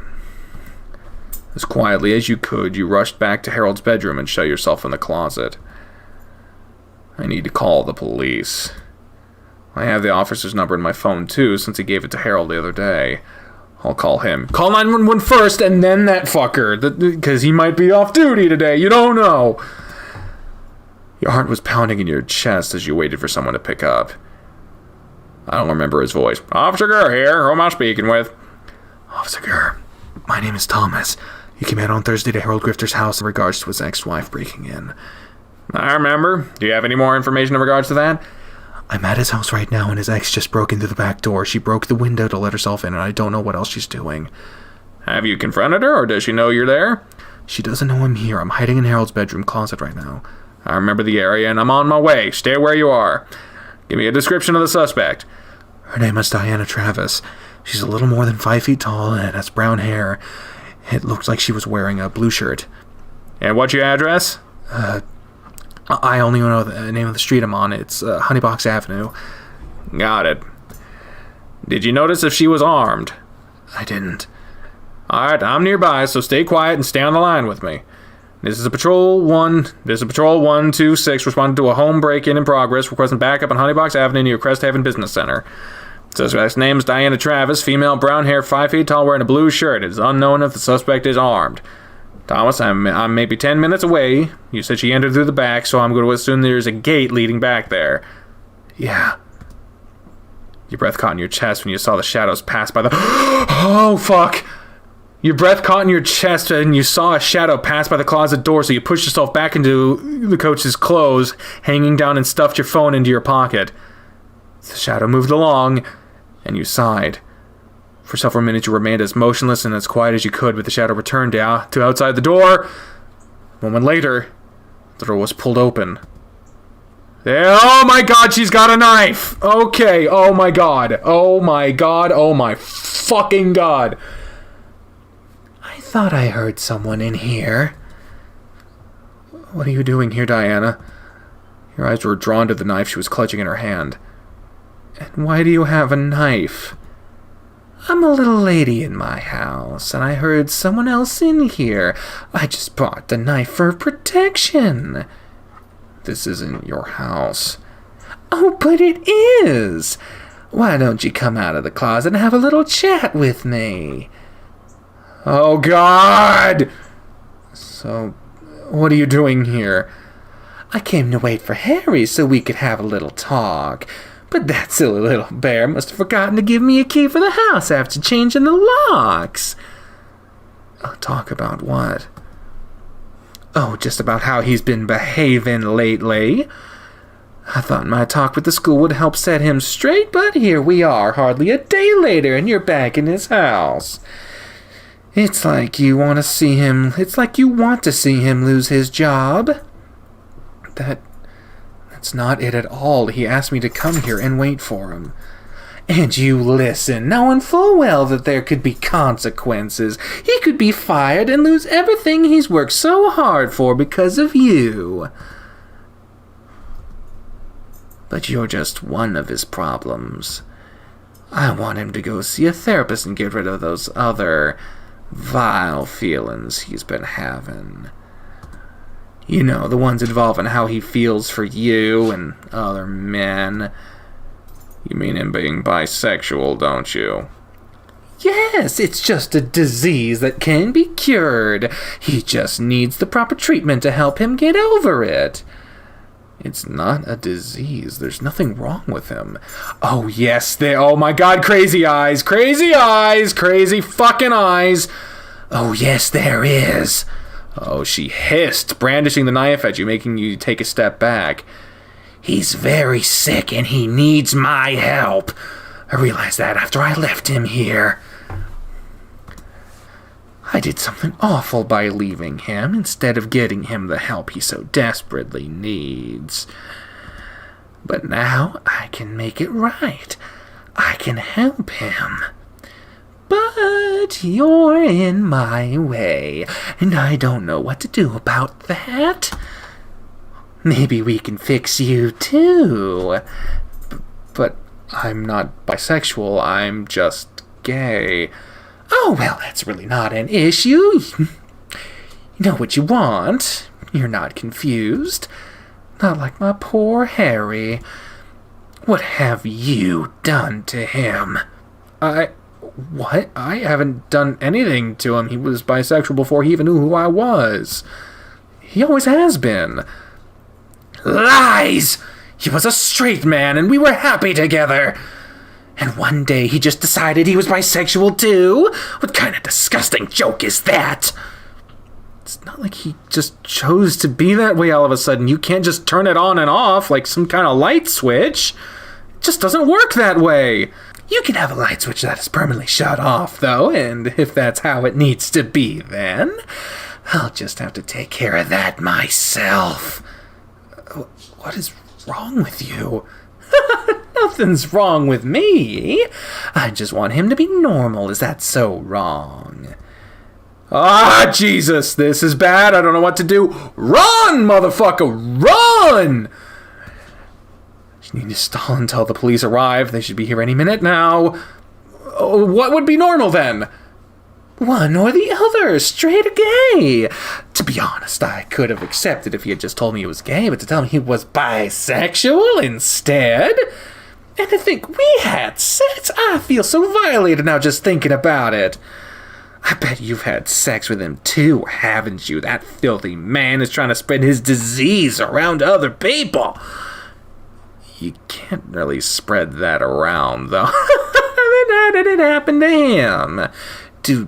As quietly as you could, you rushed back to Harold's bedroom and shut yourself in the closet. I need to call the police. I have the officer's number in my phone too, since he gave it to Harold the other day. I'll call him. Call 911 first and then that fucker, because he might be off duty today, you don't know. Your heart was pounding in your chest as you waited for someone to pick up. I don't remember his voice. Officer Gurr here, who am I speaking with? Officer Gurr, my name is Thomas. You came out on Thursday to Harold Grifter's house in regards to his ex-wife breaking in. I remember. Do you have any more information in regards to that? I'm at his house right now, and his ex just broke into the back door. She broke the window to let herself in, and I don't know what else she's doing. Have you confronted her, or does she know you're there? She doesn't know I'm here. I'm hiding in Harold's bedroom closet right now. I remember the area, and I'm on my way. Stay where you are. Give me a description of the suspect. Her name is Diana Travis. She's a little more than 5 feet tall and has brown hair. It looks like she was wearing a blue shirt. And what's your address? I only know the name of the street I'm on. It's Honeybox Avenue. Got it. Did you notice if she was armed? I didn't. Alright, I'm nearby, so stay quiet and stay on the line with me. This is Patrol 126 responded to a home break-in in progress, requesting backup on Honeybox Avenue near Cresthaven Business Center. Suspect's name is Diana Travis, female, brown hair, 5 feet tall, wearing a blue shirt. It is unknown if the suspect is armed. Thomas, I'm maybe 10 minutes away. You said she entered through the back, so I'm going to assume there's a gate leading back there. Yeah. Your breath caught in your chest when you saw the shadows pass by the... Oh, fuck! Your breath caught in your chest and you saw a shadow pass by the closet door, so you pushed yourself back into the coach's clothes, hanging down, and stuffed your phone into your pocket. The shadow moved along, and you sighed. For several minutes you remained as motionless and as quiet as you could, but the shadow returned to outside the door. A moment later, the door was pulled open. There, oh my god, she's got a knife! Okay, oh my god, oh my god, oh my fucking god. I thought I heard someone in here. What are you doing here, Diana? Your eyes were drawn to the knife she was clutching in her hand. And why do you have a knife? I'm a little lady in my house, and I heard someone else in here. I just brought the knife for protection. This isn't your house. Oh, but it is. Why don't you come out of the closet and have a little chat with me? Oh, God! So, what are you doing here? I came to wait for Harry so we could have a little talk. But that silly little bear must have forgotten to give me a key for the house after changing the locks. Talk about what? Oh, just about how he's been behaving lately. I thought my talk with the school would help set him straight, but here we are, hardly a day later, and you're back in his house. It's like you want to see him lose his job. That's not it at all. He asked me to come here and wait for him. And you listen, knowing full well that there could be consequences. He could be fired and lose everything he's worked so hard for because of you. But you're just one of his problems. I want him to go see a therapist and get rid of those other vile feelings he's been having. You know, the ones involving how he feels for you and other men. You mean him being bisexual, don't you? Yes, it's just a disease that can be cured. He just needs the proper treatment to help him get over it. It's not a disease. There's nothing wrong with him. Oh, yes, oh my God, crazy eyes, crazy fucking eyes. Oh, yes, there is. Oh, she hissed, brandishing the knife at you, making you take a step back. He's very sick and he needs my help. I realized that after I left him here. I did something awful by leaving him instead of getting him the help he so desperately needs. But now I can make it right. I can help him. But you're in my way, and I don't know what to do about that. Maybe we can fix you too. But I'm not bisexual, I'm just gay. Oh, well, that's really not an issue. You know what you want. You're not confused. Not like my poor Harry. What have you done to him? What? I haven't done anything to him. He was bisexual before he even knew who I was. He always has been. Lies! He was a straight man and we were happy together. And one day he just decided he was bisexual too? What kind of disgusting joke is that? It's not like he just chose to be that way all of a sudden. You can't just turn it on and off like some kind of light switch. It just doesn't work that way. You can have a light switch that is permanently shut off, though, and if that's how it needs to be, then I'll just have to take care of that myself. What is wrong with you? Nothing's wrong with me. I just want him to be normal. Is that so wrong? Ah, Jesus, this is bad. I don't know what to do. Run, motherfucker, run! You need to stall until the police arrive. They should be here any minute now. Oh, what would be normal then? One or the other, straight or gay. To be honest, I could have accepted if he had just told me he was gay, but to tell me he was bisexual instead? And to think we had sex? I feel so violated now just thinking about it. I bet you've had sex with him too, haven't you? That filthy man is trying to spread his disease around other people. You can't really spread that around, though. How did it happen to him? Do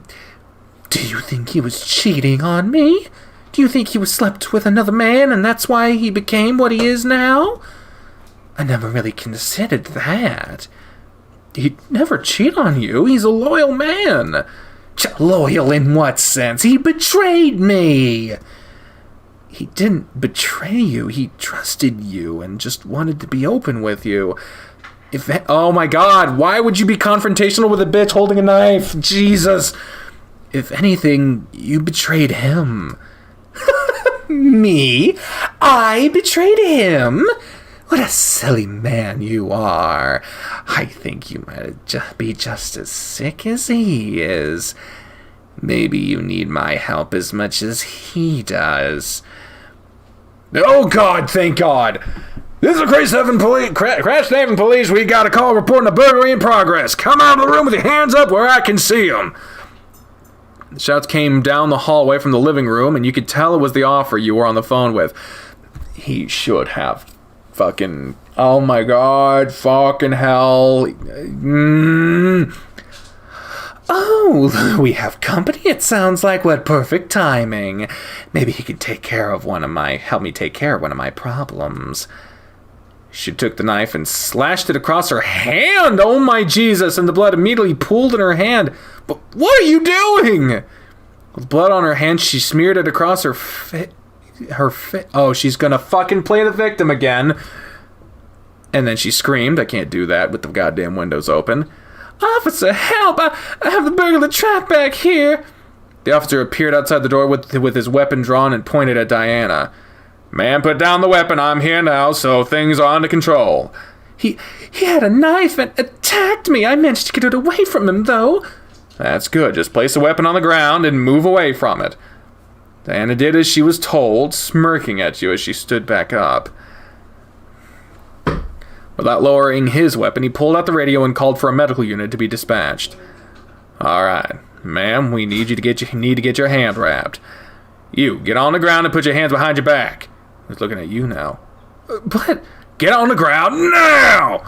you think he was cheating on me? Do you think he was slept with another man and that's why he became what he is now? I never really considered that. He'd never cheat on you. He's a loyal man. Loyal in what sense? He betrayed me. He didn't betray you. He trusted you and just wanted to be open with you. Oh my God, why would you be confrontational with a bitch holding a knife? Jesus. If anything, you betrayed him. Me? I betrayed him? What a silly man you are. I think you might be just as sick as he is. Maybe you need my help as much as he does. Oh God, thank God. This is a Crash 7 Police. We got a call reporting a burglary in progress. Come out of the room with your hands up where I can see them. The shouts came down the hallway from the living room, and you could tell it was the officer you were on the phone with. He should have fucking... Oh my God, fucking hell. Oh, we have company, it sounds like. What perfect timing. Maybe he could help me take care of one of my problems. She took the knife and slashed it across her hand. Oh my Jesus, and the blood immediately pooled in her hand. But what are you doing? With blood on her hand, she smeared it across her Oh, she's gonna fucking play the victim again. And then she screamed. I can't do that with the goddamn windows open. Officer, help! I have the burglar trapped back here. The officer appeared outside the door with his weapon drawn and pointed at Diana. Man, put down the weapon. I'm here now, so things are under control. He had a knife and attacked me. I managed to get it away from him, though. That's good. Just place the weapon on the ground and move away from it. Diana did as she was told, smirking at you as she stood back up. Without lowering his weapon, he pulled out the radio and called for a medical unit to be dispatched. All right, ma'am, we need to get your hand wrapped. You, get on the ground and put your hands behind your back. He's looking at you now. But get on the ground now!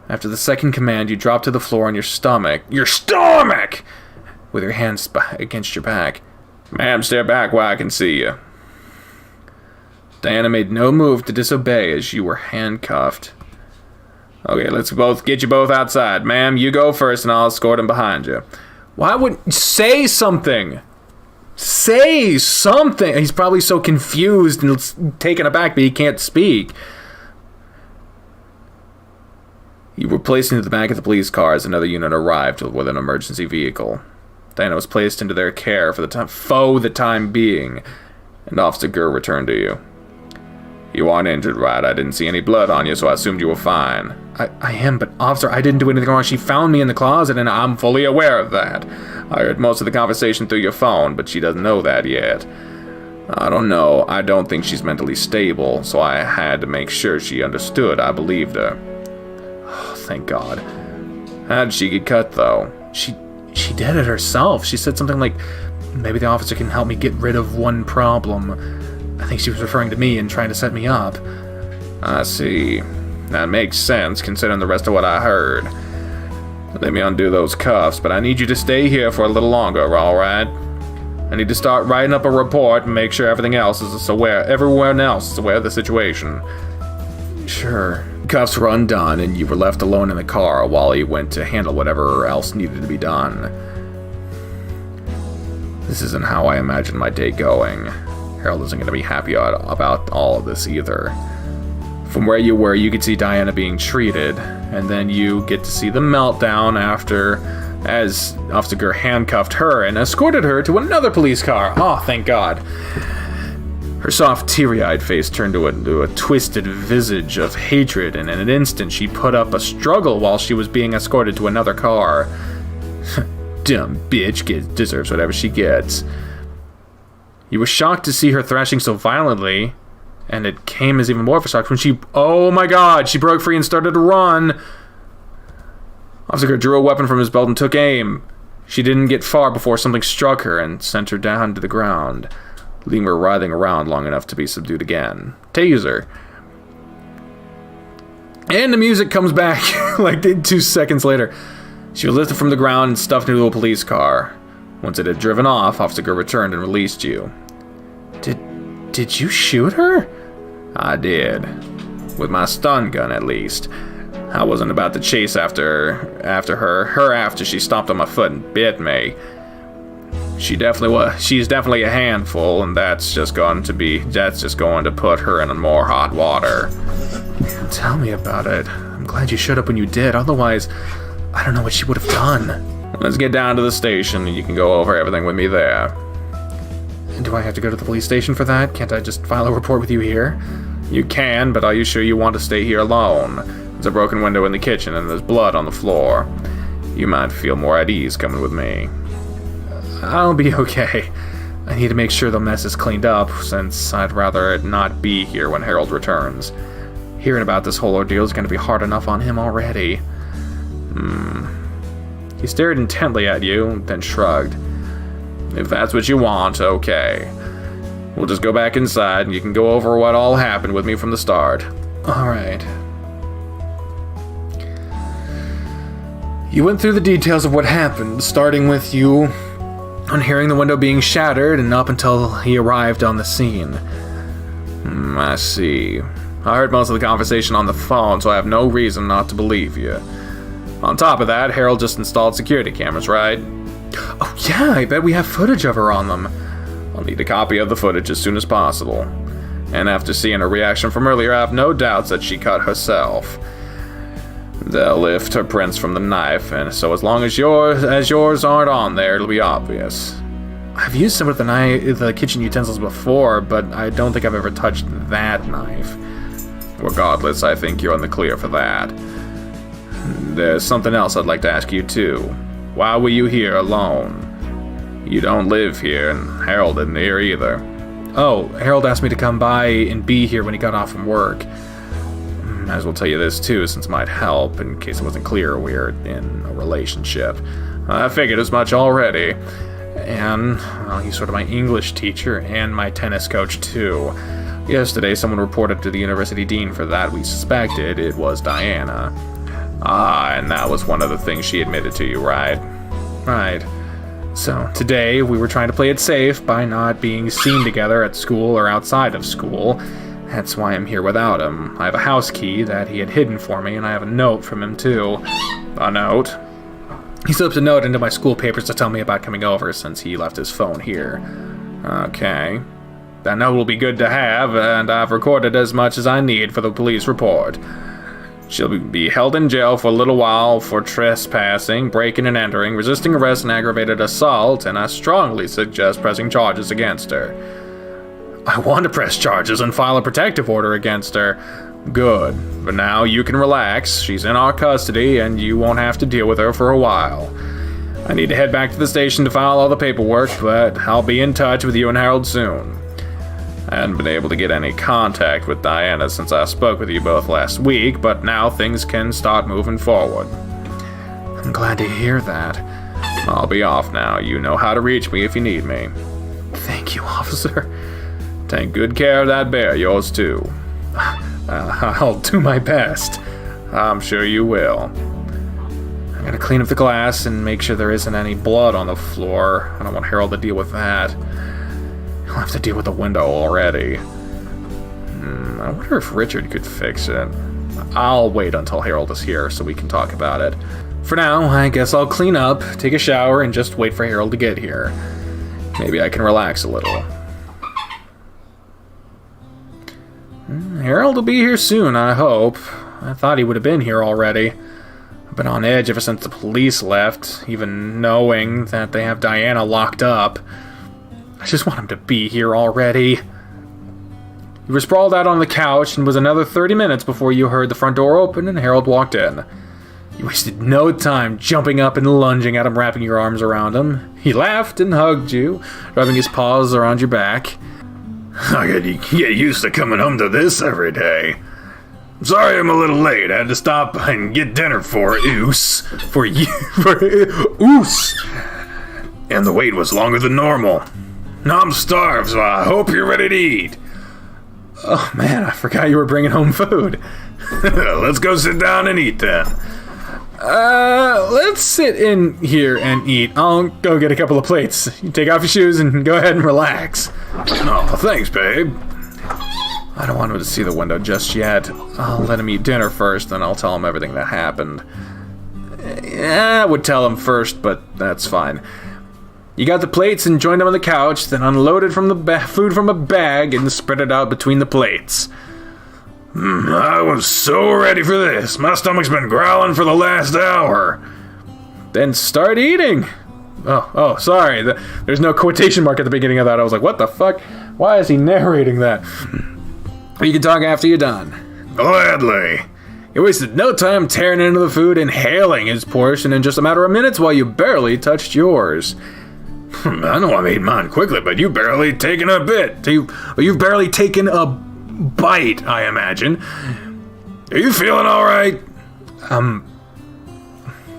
After the second command, you drop to the floor on your stomach. Your stomach! With your hands against your back. Ma'am, stare back where I can see you. Diana made no move to disobey as you were handcuffed. Okay, let's get you both outside. Ma'am, you go first and I'll escort him behind you. Why wouldn't... Say something! Say something! He's probably so confused and taken aback, but he can't speak. You were placed into the back of the police car as another unit arrived with an emergency vehicle. Diana was placed into their care for the time being, and Officer Gurr returned to you. You aren't injured, right? I didn't see any blood on you, so I assumed you were fine. I am, but officer, I didn't do anything wrong. She found me in the closet, and I'm fully aware of that. I heard most of the conversation through your phone, but she doesn't know that yet. I don't know. I don't think she's mentally stable, so I had to make sure she understood. I believed her. Oh, thank God. How did she get cut, though? She did it herself. She said something like, maybe the officer can help me get rid of one problem. I think she was referring to me and trying to set me up. I see. That makes sense, considering the rest of what I heard. Let me undo those cuffs, but I need you to stay here for a little longer, alright? I need to start writing up a report and make sure everyone else is aware of the situation. Sure. Cuffs were undone, and you were left alone in the car while he went to handle whatever else needed to be done. This isn't how I imagined my day going. Harold isn't going to be happy about all of this either. From where you were, you could see Diana being treated, and then you get to see the meltdown as Officer Gurr handcuffed her and escorted her to another police car. Oh, thank God. Her soft, teary-eyed face turned to a twisted visage of hatred, and in an instant she put up a struggle while she was being escorted to another car. Dumb bitch deserves whatever she gets. You were shocked to see her thrashing so violently, and it came as even more of a shock when oh my God, she broke free and started to run. Officer drew a weapon from his belt and took aim. She didn't get far before something struck her and sent her down to the ground, leaving her writhing around long enough to be subdued again. Taser. And the music comes back like 2 seconds later. She was lifted from the ground and stuffed into a police car. Once it had driven off, Officer Gurr returned and released you. Did you shoot her? I did. With my stun gun, at least. I wasn't about to chase after her after she stomped on my foot and bit me. She's definitely a handful, and that's just going to put her in more hot water. Tell me about it. I'm glad you showed up when you did, otherwise I don't know what she would have done. Let's get down to the station and you can go over everything with me there. Do I have to go to the police station for that? Can't I just file a report with you here? You can, but are you sure you want to stay here alone? There's a broken window in the kitchen and there's blood on the floor. You might feel more at ease coming with me. I'll be okay. I need to make sure the mess is cleaned up, since I'd rather it not be here when Harold returns. Hearing about this whole ordeal is going to be hard enough on him already. He stared intently at you, then shrugged. If that's what you want, okay. We'll just go back inside, and you can go over what all happened with me from the start. Alright. You went through the details of what happened, starting with you on hearing the window being shattered and up until he arrived on the scene. I see. I heard most of the conversation on the phone, so I have no reason not to believe you. On top of that, Harold just installed security cameras, right? Oh yeah, I bet we have footage of her on them. I'll need a copy of the footage as soon as possible. And after seeing her reaction from earlier, I have no doubts that she cut herself. They'll lift her prints from the knife, and so as long as yours aren't on there, it'll be obvious. I've used some of the kitchen utensils before, but I don't think I've ever touched that knife. Regardless, I think you're in the clear for that. There's something else I'd like to ask you too. Why were you here alone? You don't live here, and Harold isn't here either. Oh, Harold asked me to come by and be here when he got off from work. Might as well tell you this too, since it might help, in case it wasn't clear we're in a relationship. I figured as much already. And, well, he's sort of my English teacher and my tennis coach too. Yesterday, someone reported to the university dean for that. We suspected it was Diana. And that was one of the things she admitted to you, right? Right. So, today, we were trying to play it safe by not being seen together at school or outside of school. That's why I'm here without him. I have a house key that he had hidden for me, and I have a note from him, too. A note? He slipped a note into my school papers to tell me about coming over, since he left his phone here. Okay. That note will be good to have, and I've recorded as much as I need for the police report. She'll be held in jail for a little while for trespassing, breaking and entering, resisting arrest and aggravated assault, and I strongly suggest pressing charges against her. I want to press charges and file a protective order against her. Good. But now you can relax. She's in our custody, and you won't have to deal with her for a while. I need to head back to the station to file all the paperwork, but I'll be in touch with you and Harold soon. I hadn't been able to get any contact with Diana since I spoke with you both last week, but now things can start moving forward. I'm glad to hear that. I'll be off now. You know how to reach me if you need me. Thank you, officer. Take good care of that bear, yours too. I'll do my best. I'm sure you will. I gotta clean up the glass and make sure there isn't any blood on the floor. I don't want Harold to deal with that. He'll have to deal with the window already. I wonder if Richard could fix it. I'll wait until Harold is here so we can talk about it. For now, I guess I'll clean up, take a shower, and just wait for Harold to get here. Maybe I can relax a little. Harold will be here soon, I hope. I thought he would have been here already. I've been on edge ever since the police left, even knowing that they have Diana locked up. I just want him to be here already. You were sprawled out on the couch, and it was another 30 minutes before you heard the front door open and Harold walked in. You wasted no time jumping up and lunging at him, wrapping your arms around him. He laughed and hugged you, rubbing his paws around your back. I get used to coming home to this every day. Sorry I'm a little late. I had to stop and get dinner for Oos. For you. For Oos. And the wait was longer than normal. Now I'm starved, so I hope you're ready to eat. Oh man, I forgot you were bringing home food. Let's go sit down and eat then. Let's sit in here and eat. I'll go get a couple of plates. You take off your shoes and go ahead and relax. Oh, thanks, babe. I don't want him to see the window just yet. I'll let him eat dinner first, then I'll tell him everything that happened. I would tell him first, but that's fine. You got the plates and joined them on the couch, then unloaded from the food from a bag and spread it out between the plates. I was so ready for this. My stomach's been growling for the last hour. Then start eating. sorry. There's no quotation mark at the beginning of that. I was like, what the fuck? Why is he narrating that? You can talk after you're done. Gladly. He wasted no time tearing into the food, inhaling his portion in just a matter of minutes while you barely touched yours. I know I made mine quickly, but you barely taken a bit. You've barely taken a bite, I imagine. Are you feeling all right?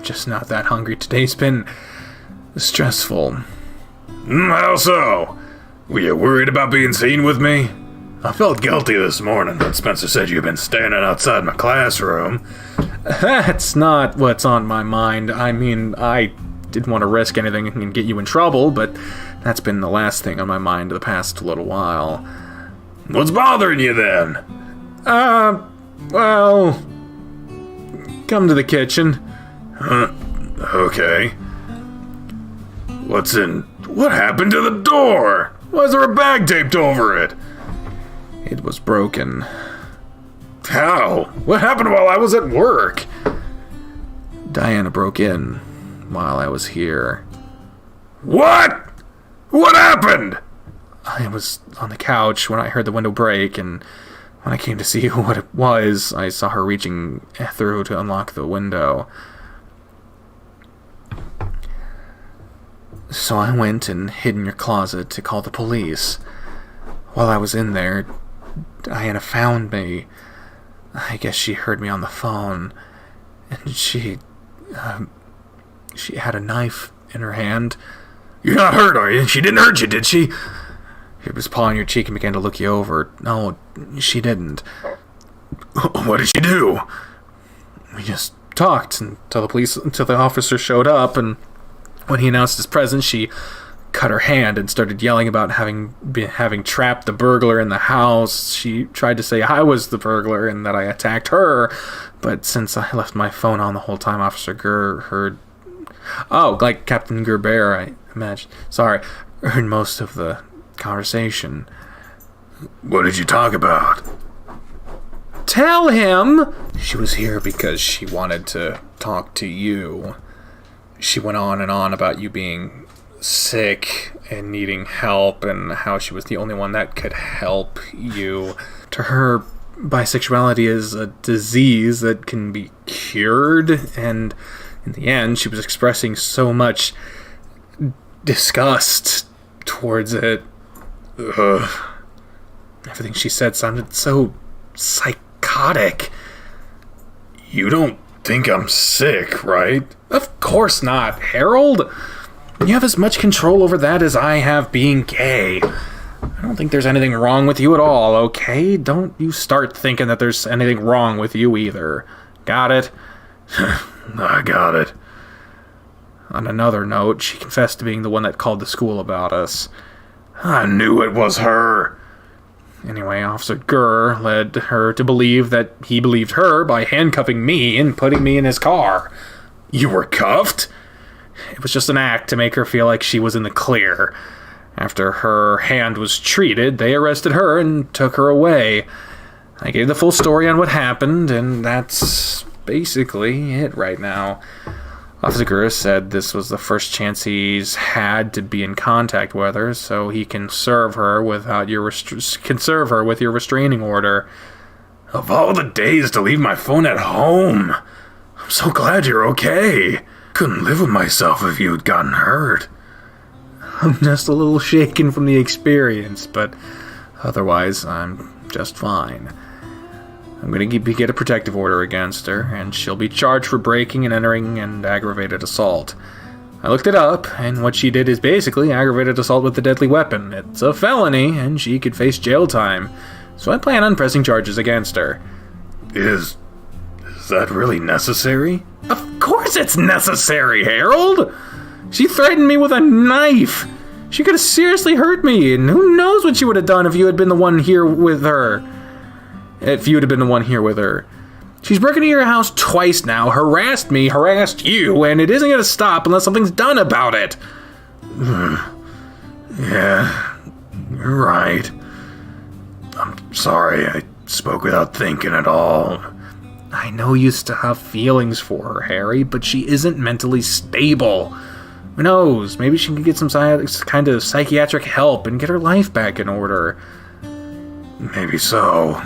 Just not that hungry. Today's been stressful. How so? Were you worried about being seen with me? I felt guilty this morning, but Spencer said you've been standing outside my classroom. That's not what's on my mind. I mean, I didn't want to risk anything and get you in trouble, but that's been the last thing on my mind the past little while. What's bothering you then? Well, come to the kitchen. Okay. What happened to the door? Why is there a bag taped over it? It was broken. How? What happened while I was at work? Diana broke in while I was here. What? What happened? I was on the couch when I heard the window break, and when I came to see what it was, I saw her reaching through to unlock the window. So I went and hid in your closet to call the police. While I was in there, Diana found me. I guess she heard me on the phone, and she had a knife in her hand. You're not hurt, are you? She didn't hurt you, did she? She was pawing your cheek and began to look you over. No, she didn't. What did she do? We just talked until the officer showed up, and when he announced his presence, she cut her hand and started yelling about having trapped the burglar in the house. She tried to say I was the burglar and that I attacked her, but since I left my phone on the whole time, Officer Gurr heard... Oh, like Captain Gerber, I imagine. Sorry, heard most of the conversation. What did you talk about? Tell him! She was here because she wanted to talk to you. She went on and on about you being sick and needing help and how she was the only one that could help you. To her, bisexuality is a disease that can be cured, and in the end, she was expressing so much disgust towards it. Ugh. Everything she said sounded so psychotic. You don't think I'm sick, right? Of course not, Harold. You have as much control over that as I have being gay. I don't think there's anything wrong with you at all, okay? Don't you start thinking that there's anything wrong with you either. Got it? I got it. On another note, she confessed to being the one that called the school about us. I knew it was her. Anyway, Officer Gurr led her to believe that he believed her by handcuffing me and putting me in his car. You were cuffed? It was just an act to make her feel like she was in the clear. After her hand was treated, they arrested her and took her away. I gave the full story on what happened, and that's basically it right now. Officer Gurr said this was the first chance he's had to be in contact with her, so he can serve her without your with your restraining order. Of all the days to leave my phone at home, I'm so glad you're okay. Couldn't live with myself if you'd gotten hurt. I'm just a little shaken from the experience, but otherwise I'm just fine. I'm going to get a protective order against her, and she'll be charged for breaking and entering and aggravated assault. I looked it up, and what she did is basically aggravated assault with a deadly weapon. It's a felony, and she could face jail time, so I plan on pressing charges against her. Is that really necessary? Of course it's necessary, Harold! She threatened me with a knife! She could have seriously hurt me, and who knows what she would have done if you had been the one here with her. If you would have been the one here with her. She's broken into your house twice now, harassed me, harassed you, and it isn't going to stop unless something's done about it. Yeah, you're right. I'm sorry, I spoke without thinking at all. I know you still have feelings for her, Harry, but she isn't mentally stable. Who knows? Maybe she can get some kind of psychiatric help and get her life back in order. Maybe so.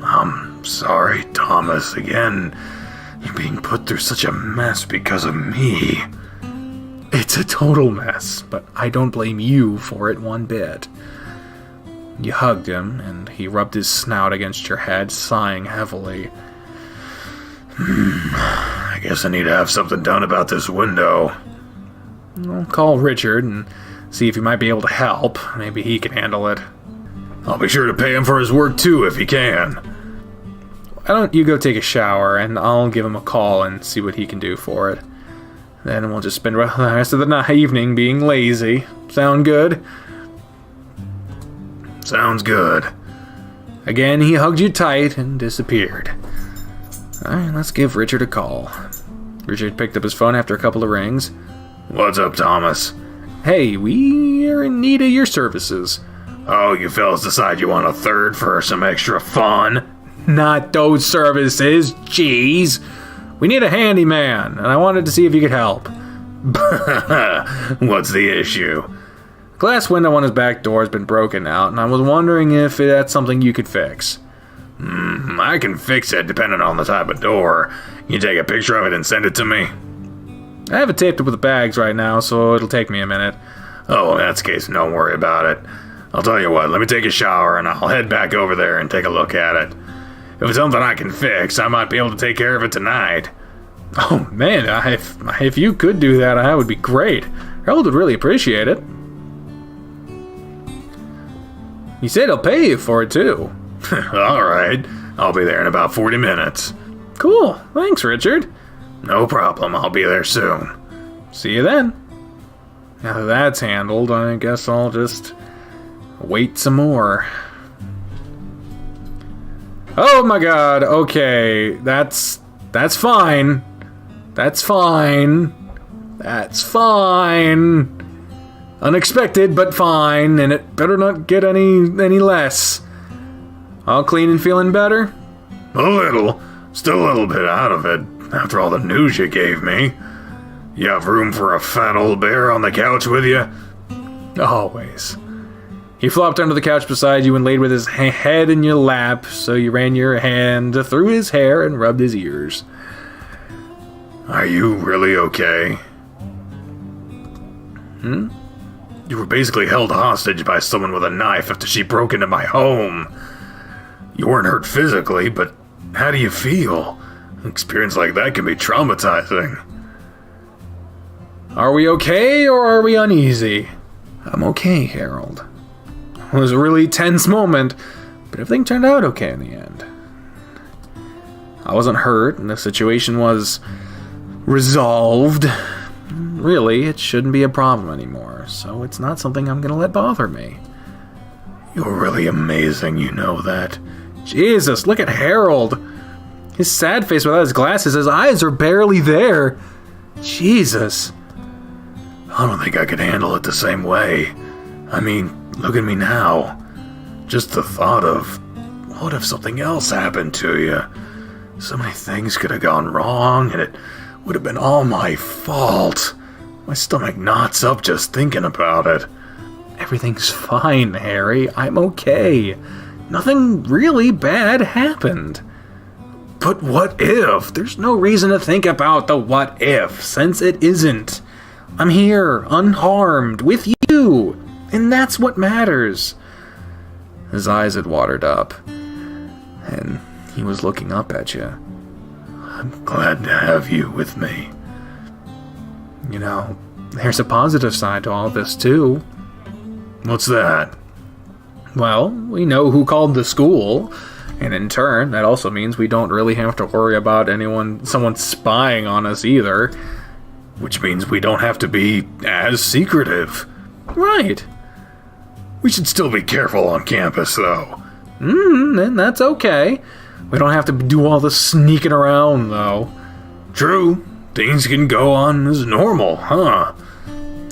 I'm sorry, Thomas. Again, you're being put through such a mess because of me. It's a total mess, but I don't blame you for it one bit. You hugged him, and he rubbed his snout against your head, sighing heavily. I guess I need to have something done about this window. I'll call Richard and see if he might be able to help. Maybe he can handle it. I'll be sure to pay him for his work too, if he can. Why don't you go take a shower, and I'll give him a call and see what he can do for it. Then we'll just spend the rest of the evening being lazy. Sound good? Sounds good. Again, he hugged you tight and disappeared. Alright, let's give Richard a call. Richard picked up his phone after a couple of rings. What's up, Thomas? Hey, we are in need of your services. Oh, you fellas decide you want a third for some extra fun? Not those services, jeez. We need a handyman, and I wanted to see if you could help. What's the issue? Glass window on his back door has been broken out, and I was wondering if that's something you could fix. I can fix it depending on the type of door. You take a picture of it and send it to me? I have it taped up with the bags right now, so it'll take me a minute. Oh, in that case, don't worry about it. I'll tell you what, let me take a shower and I'll head back over there and take a look at it. If it's something I can fix, I might be able to take care of it tonight. Oh man, if you could do that, that would be great. Harold would really appreciate it. He said he'll pay you for it too. Alright, I'll be there in about 40 minutes. Cool, thanks Richard. No problem, I'll be there soon. See you then. Now that that's handled, I guess I'll just wait some more. Oh my god, okay, that's fine. That's fine. That's fine. Unexpected, but fine, and it better not get any less. All clean and feeling better? A little. Still a little bit out of it, after all the news you gave me. You have room for a fat old bear on the couch with you? Always. He flopped under the couch beside you and laid with his head in your lap, so you ran your hand through his hair and rubbed his ears. Are you really okay? You were basically held hostage by someone with a knife after she broke into my home. You weren't hurt physically, but how do you feel? An experience like that can be traumatizing. Are we okay, or are we uneasy? I'm okay, Harold. It was a really tense moment, but everything turned out okay in the end. I wasn't hurt, and the situation was resolved. Really, it shouldn't be a problem anymore, so it's not something I'm gonna let bother me. You're really amazing, you know that. Jesus, look at Harold. His sad face without his glasses, his eyes are barely there. Jesus. I don't think I could handle it the same way. I mean, look at me now. Just the thought of, what if something else happened to you? So many things could have gone wrong, and it would have been all my fault. My stomach knots up just thinking about it. Everything's fine, Harry. I'm okay. Nothing really bad happened. But what if? There's no reason to think about the what if, since it isn't. I'm here, unharmed, with you, and that's what matters. His eyes had watered up, and he was looking up at you. I'm glad to have you with me. You know, there's a positive side to all this, too. What's that? Well, we know who called the school, and in turn, that also means we don't really have to worry about someone spying on us either. Which means we don't have to be as secretive. Right. We should still be careful on campus, though. And that's okay. We don't have to do all the sneaking around, though. True. Things can go on as normal, huh?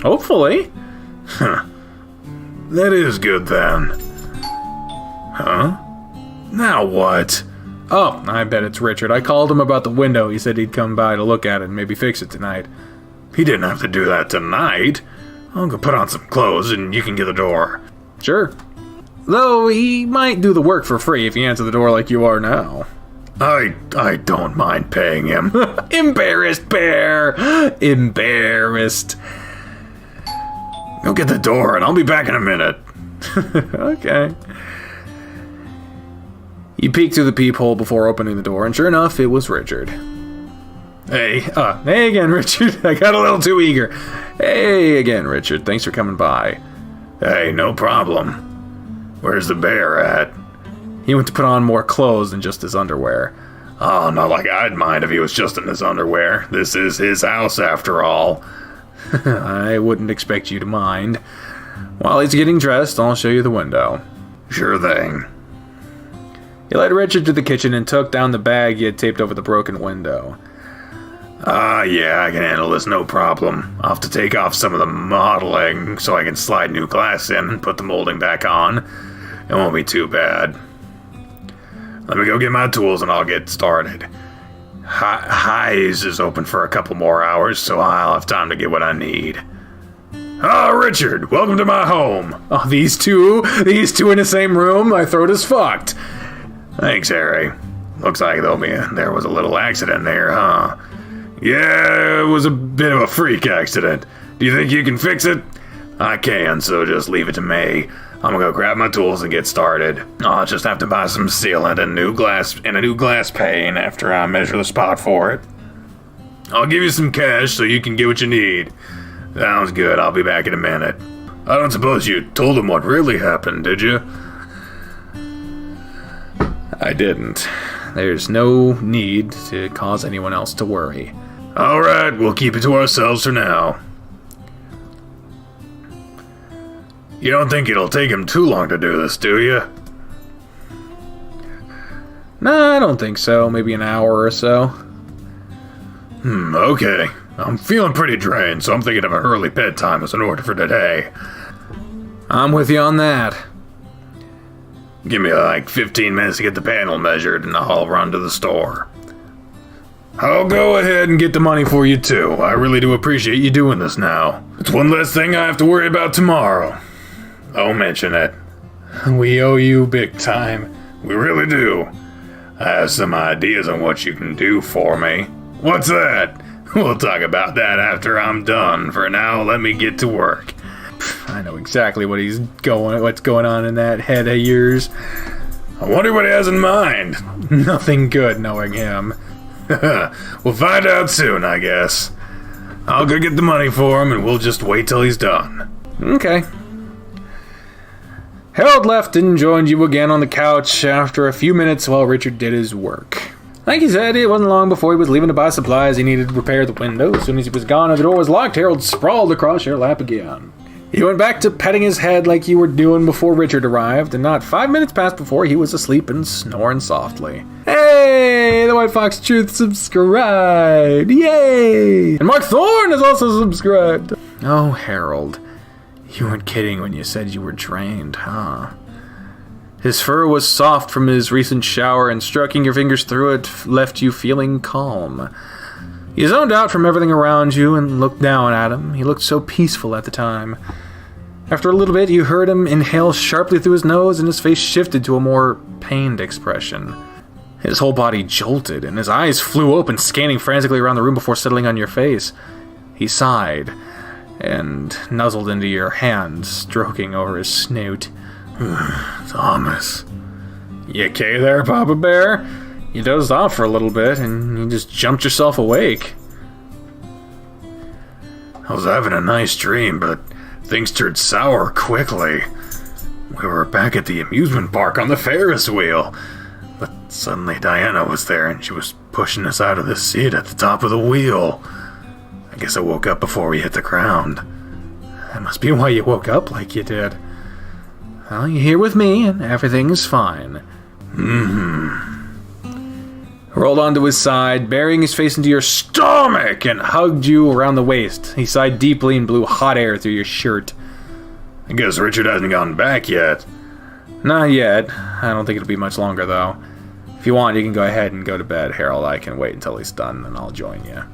Hopefully. Huh. That is good, then. Huh? Now what? Oh, I bet it's Richard. I called him about the window. He said he'd come by to look at it and maybe fix it tonight. He didn't have to do that tonight. I'll go put on some clothes and you can get the door. Sure. Though he might do the work for free if you answer the door like you are now. I don't mind paying him. Embarrassed bear! Embarrassed. Go get the door and I'll be back in a minute. Okay. You peeked through the peephole before opening the door, and sure enough, it was Richard. Hey again, Richard. I got a little too eager. Hey again, Richard. Thanks for coming by. Hey, no problem. Where's the bear at? He went to put on more clothes than just his underwear. Oh, not like I'd mind if he was just in his underwear. This is his house, after all. I wouldn't expect you to mind. While he's getting dressed, I'll show you the window. Sure thing. He led Richard to the kitchen and took down the bag he had taped over the broken window. Yeah, I can handle this, no problem. I'll have to take off some of the modeling so I can slide new glass in and put the molding back on. It won't be too bad. Let me go get my tools and I'll get started. Highs is open for a couple more hours, so I'll have time to get what I need. Oh, Richard, welcome to my home. Oh, these two in the same room? My throat is fucked. Thanks, Harry. Looks like there was a little accident there, huh? Yeah, it was a bit of a freak accident. Do you think you can fix it? I can, so just leave it to me. I'm gonna go grab my tools and get started. I'll just have to buy some sealant and a new glass pane after I measure the spot for it. I'll give you some cash so you can get what you need. Sounds good, I'll be back in a minute. I don't suppose you told him what really happened, did you? I didn't. There's no need to cause anyone else to worry. Alright, we'll keep it to ourselves for now. You don't think it'll take him too long to do this, do you? No, I don't think so. Maybe an hour or so. Okay. I'm feeling pretty drained, so I'm thinking of an early bedtime as an order for today. I'm with you on that. Give me like 15 minutes to get the panel measured, and I'll run to the store. I'll go ahead and get the money for you, too. I really do appreciate you doing this now. It's one less thing I have to worry about tomorrow. Don't mention it. We owe you big time. We really do. I have some ideas on what you can do for me. What's that? We'll talk about that after I'm done. For now, let me get to work. I know exactly what's going on in that head of yours. I wonder what he has in mind. Nothing good, knowing him. We'll find out soon, I guess. I'll go get the money for him, and we'll just wait till he's done. Okay. Harold left and joined you again on the couch after a few minutes while Richard did his work. Like he said, it wasn't long before he was leaving to buy supplies he needed to repair the window. As soon as he was gone and the door was locked, Harold sprawled across your lap again. You went back to petting his head like you were doing before Richard arrived, and not 5 minutes passed before he was asleep and snoring softly. Hey, the White Fox Truth subscribed! Yay! And Mark Thorne has also subscribed! Oh, Harold, you weren't kidding when you said you were drained, huh? His fur was soft from his recent shower, and stroking your fingers through it left you feeling calm. You zoned out from everything around you and looked down at him. He looked so peaceful at the time. After a little bit, you heard him inhale sharply through his nose, and his face shifted to a more pained expression. His whole body jolted, and his eyes flew open, scanning frantically around the room before settling on your face. He sighed and nuzzled into your hand, stroking over his snoot. Thomas. You okay there, Papa Bear? You dozed off for a little bit, and you just jumped yourself awake. I was having a nice dream, but things turned sour quickly. We were back at the amusement park on the Ferris wheel, but suddenly Diana was there, and she was pushing us out of the seat at the top of the wheel. I guess I woke up before we hit the ground. That must be why you woke up like you did. Well, you're here with me, and everything is fine. Rolled onto his side, burying his face into your stomach, and hugged you around the waist. He sighed deeply and blew hot air through your shirt. I guess Richard hasn't gotten back yet. Not yet. I don't think it'll be much longer, though. If you want, you can go ahead and go to bed, Harold. I can wait until he's done, and I'll join you.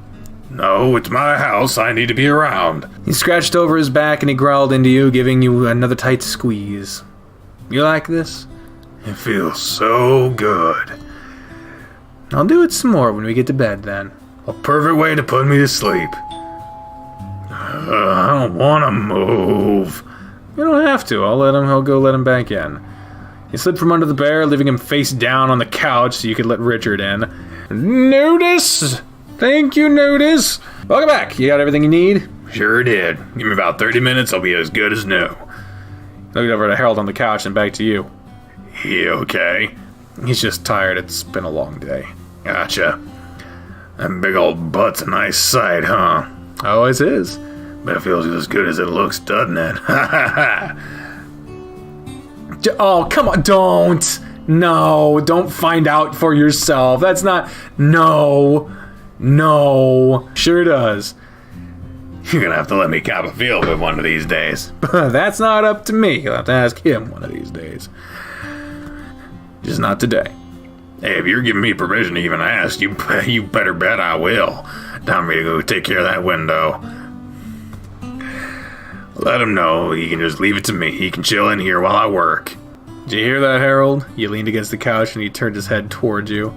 No, it's my house. I need to be around. He scratched over his back and he growled into you, giving you another tight squeeze. You like this? It feels so good. I'll do it some more when we get to bed then. A perfect way to put me to sleep. I don't want to move. You don't have to. He'll go let him back in. He slid from under the bear, leaving him face down on the couch so you could let Richard in. Notice! Thank you, Notice. Welcome back. You got everything you need? Sure did. Give me about 30 minutes, I'll be as good as new. Looked over to Harold on the couch and back to you. He okay? He's just tired. It's been a long day. Gotcha. That big old butt's a nice sight, huh? Always is. But it feels as good as it looks, doesn't it? Oh, come on. Don't. No, don't find out for yourself. That's not... No. Sure does. You're gonna have to let me cop a feel of it one of these days. That's not up to me. You'll have to ask him one of these days. Just not today. Hey, if you're giving me permission to even ask, you better bet I will. Time for me to go take care of that window. Let him know he can just leave it to me. He can chill in here while I work. Did you hear that, Harold? You leaned against the couch and he turned his head towards you.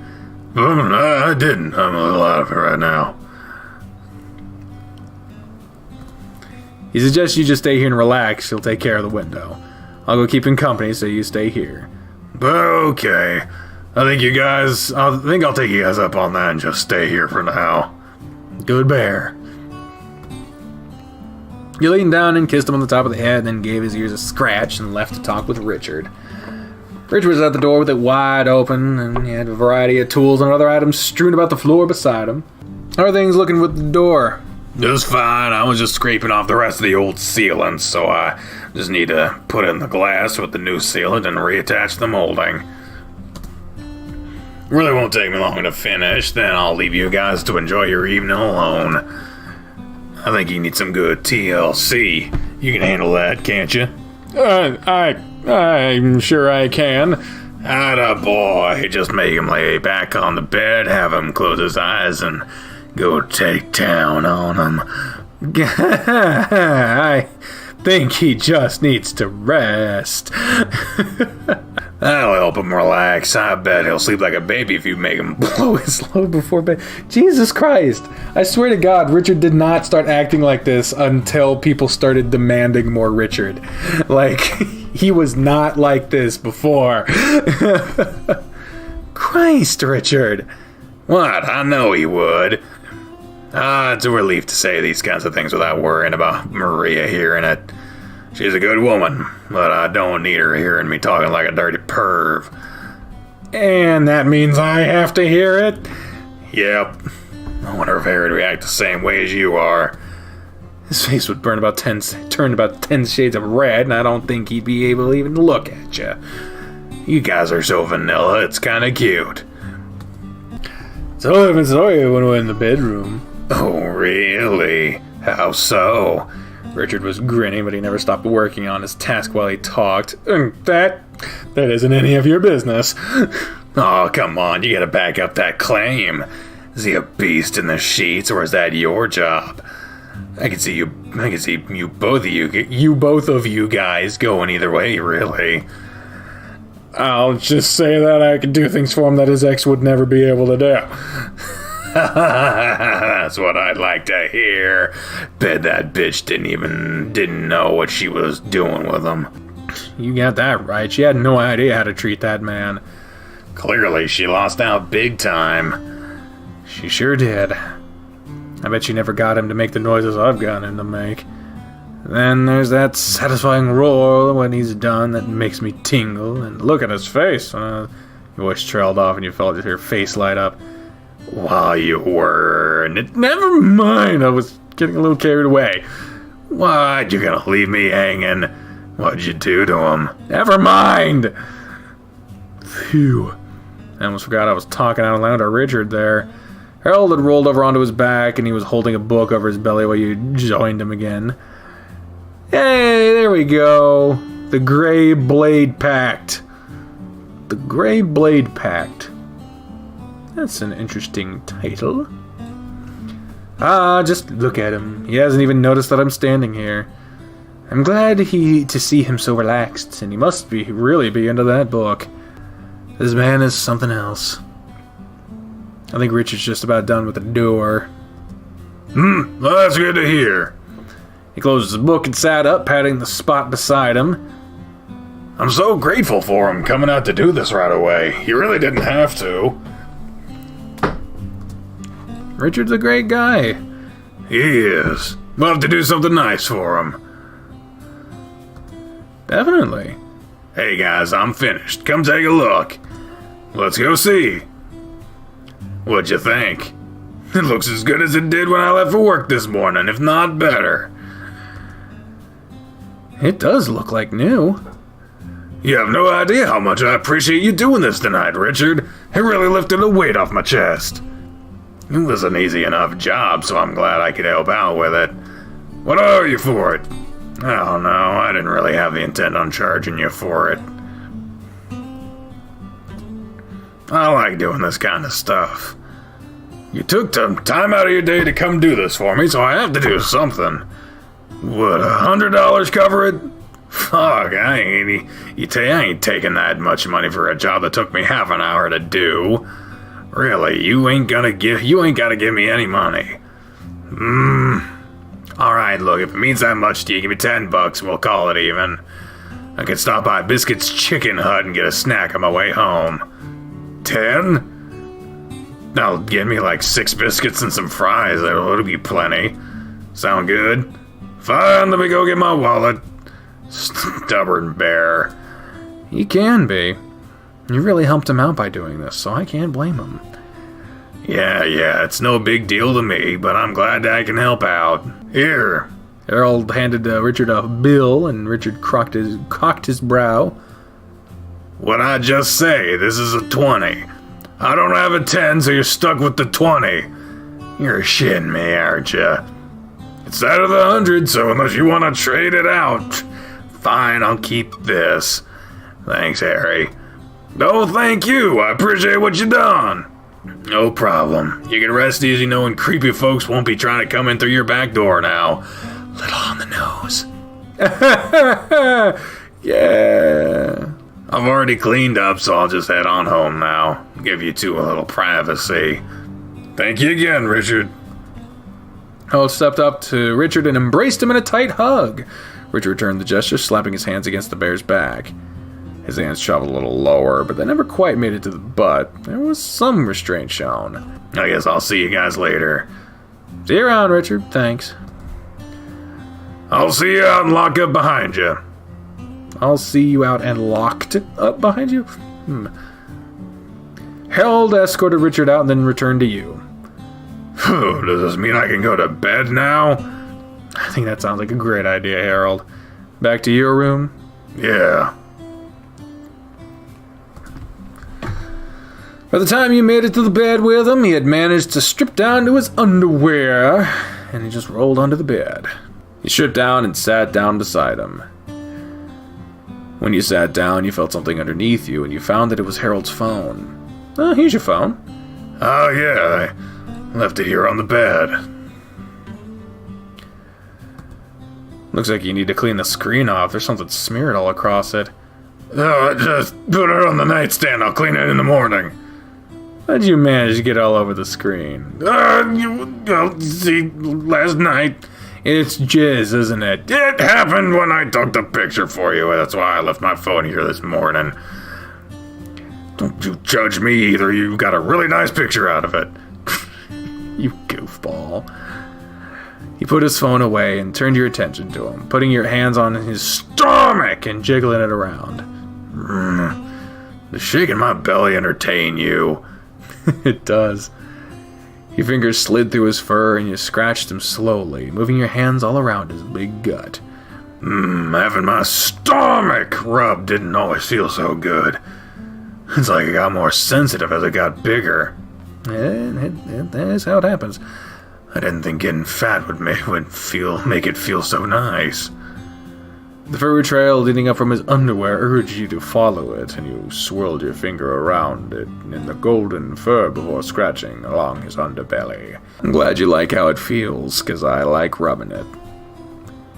I didn't. I'm a little out of it right now. He suggests you just stay here and relax. He'll take care of the window. I'll go keep him company, so you stay here. Okay. I think I'll take you guys up on that and just stay here for now. Good bear. You leaned down and kissed him on the top of the head, then gave his ears a scratch and left to talk with Richard. Richard was at the door with it wide open, and he had a variety of tools and other items strewn about the floor beside him. How are things looking with the door? Just fine. I was just scraping off the rest of the old sealant, so I just need to put in the glass with the new sealant and reattach the molding. Really won't take me long to finish, then I'll leave you guys to enjoy your evening alone. I think you need some good TLC. You can handle that, can't you? I'm sure I can. Atta boy, just make him lay back on the bed, have him close his eyes, and go take down on him. I think he just needs to rest. That'll help him relax. I bet he'll sleep like a baby if you make him blow his Slow before bed. Jesus Christ. I swear to God, Richard did not start acting like this until people started demanding more Richard. Like, he was not like this before. Christ, Richard. What? I know he would. It's a relief to say these kinds of things without worrying about Maria hearing it. She's a good woman, but I don't need her hearing me talking like a dirty perv. And that means I have to hear it? Yep. I wonder if Harry would react the same way as you are. His face would turn about 10 shades of red, and I don't think he'd be able to even look at you. You guys are so vanilla, it's kind of cute. So if it's Zoya when we're in the bedroom. Oh, really? How so? Richard was grinning, but he never stopped working on his task while he talked. That isn't any of your business. Oh, come on, you gotta back up that claim. Is he a beast in the sheets, or is that your job? I can see both of you guys going either way, really. I'll just say that I could do things for him that his ex would never be able to do. That's what I'd like to hear. Bet that bitch didn't know what she was doing with him. You got that right. She had no idea how to treat that man. Clearly, she lost out big time. She sure did. I bet she never got him to make the noises I've gotten him to make. Then there's that satisfying roar when he's done that makes me tingle, and look at his face. Your voice trailed off and you felt your face light up. While you were... Never mind, I was getting a little carried away. What? You gonna leave me hanging? What'd you do to him? Never mind! Phew. I almost forgot I was talking out loud to Richard there. Harold had rolled over onto his back and he was holding a book over his belly while you joined him again. Hey, there we go. The Grey Blade Pact. The Grey Blade Pact. That's an interesting title. Ah, just look at him. He hasn't even noticed that I'm standing here. I'm glad to see him so relaxed, and he must really be into that book. This man is something else. I think Richard's just about done with the door. Well, that's good to hear. He closed his book and sat up, patting the spot beside him. I'm so grateful for him coming out to do this right away. He really didn't have to. Richard's a great guy. He is. We'll have to do something nice for him. Definitely. Hey guys, I'm finished. Come take a look. Let's go see. What'd you think? It looks as good as it did when I left for work this morning, if not better. It does look like new. You have no idea how much I appreciate you doing this tonight, Richard. It really lifted a weight off my chest. It was an easy enough job, so I'm glad I could help out with it. What owe you for it? Oh no, I didn't really have the intent on charging you for it. I like doing this kind of stuff. You took some time out of your day to come do this for me, so I have to do something. Would $100 cover it? Fuck, I ain't taking that much money for a job that took me half an hour to do. Really, you ain't gotta give me any money. Alright, look, if it means that much to you, give me $10 and we'll call it even. I can stop by Biscuit's Chicken Hut and get a snack on my way home. 10? That'll get me like 6 biscuits and some fries. It'll be plenty. Sound good? Fine, let me go get my wallet. Stubborn bear. He can be. You really helped him out by doing this, so I can't blame him. Yeah, it's no big deal to me, but I'm glad I can help out. Here. Harold handed Richard a bill, and Richard cocked his brow. What'd I just say? This is a 20. I don't have a 10, so you're stuck with the 20. You're shitting me, aren't you? It's out of the 100, so unless you want to trade it out, fine, I'll keep this. Thanks, Harry. No, thank you. I appreciate what you done. No problem. You can rest easy knowing creepy folks won't be trying to come in through your back door now. Little on the nose. Yeah. I've already cleaned up, so I'll just head on home now. Give you two a little privacy. Thank you again, Richard. Harold stepped up to Richard and embraced him in a tight hug. Richard returned the gesture, slapping his hands against the bear's back. His hands traveled a little lower, but they never quite made it to the butt. There was some restraint shown. I guess I'll see you guys later. See you around, Richard. Thanks. I'll see you out and lock up behind you. I'll see you out and locked up behind you? Harold escorted Richard out and then returned to you. Does this mean I can go to bed now? I think that sounds like a great idea, Harold. Back to your room? Yeah. By the time you made it to the bed with him, he had managed to strip down to his underwear, and he just rolled onto the bed. You stripped down and sat down beside him. When you sat down, you felt something underneath you, and you found that it was Harold's phone. Oh, here's your phone. Oh, yeah, I left it here on the bed. Looks like you need to clean the screen off. There's something smeared all across it. Oh, just put it on the nightstand. I'll clean it in the morning. How'd you manage to get all over the screen? See, last night. It's jizz, isn't it? It happened when I took the picture for you. That's why I left my phone here this morning. Don't you judge me either. You got a really nice picture out of it. You goofball. He put his phone away and turned your attention to him, putting your hands on his stomach and jiggling it around. Does shaking my belly entertain you? It does. Your fingers slid through his fur and you scratched him slowly, moving your hands all around his big gut. Having my stomach rubbed didn't always feel so good. It's like it got more sensitive as it got bigger. That's how it happens. I didn't think getting fat would make it feel so nice. The furry trail leading up from his underwear urged you to follow it, and you swirled your finger around it in the golden fur before scratching along his underbelly. I'm glad you like how it feels, 'cause I like rubbing it.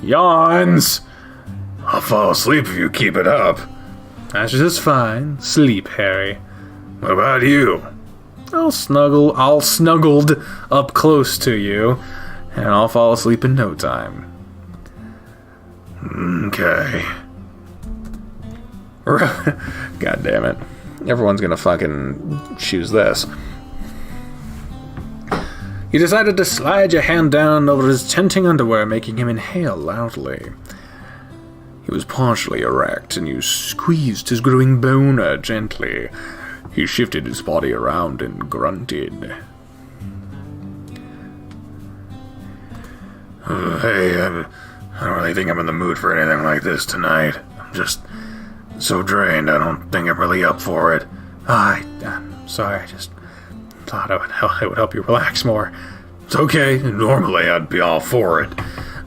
Yawns! I'll fall asleep if you keep it up. That's just fine. Sleep, Harry. What about you? I'll snuggled up close to you, and I'll fall asleep in no time. Okay. God damn it. Everyone's gonna fucking choose this. You decided to slide your hand down over his tempting underwear, making him inhale loudly. He was partially erect, and you squeezed his growing boner gently. He shifted his body around and grunted. Hey, I don't really think I'm in the mood for anything like this tonight. I'm just so drained, I don't think I'm really up for it. I'm sorry, I just thought it would help you relax more. It's okay, normally I'd be all for it,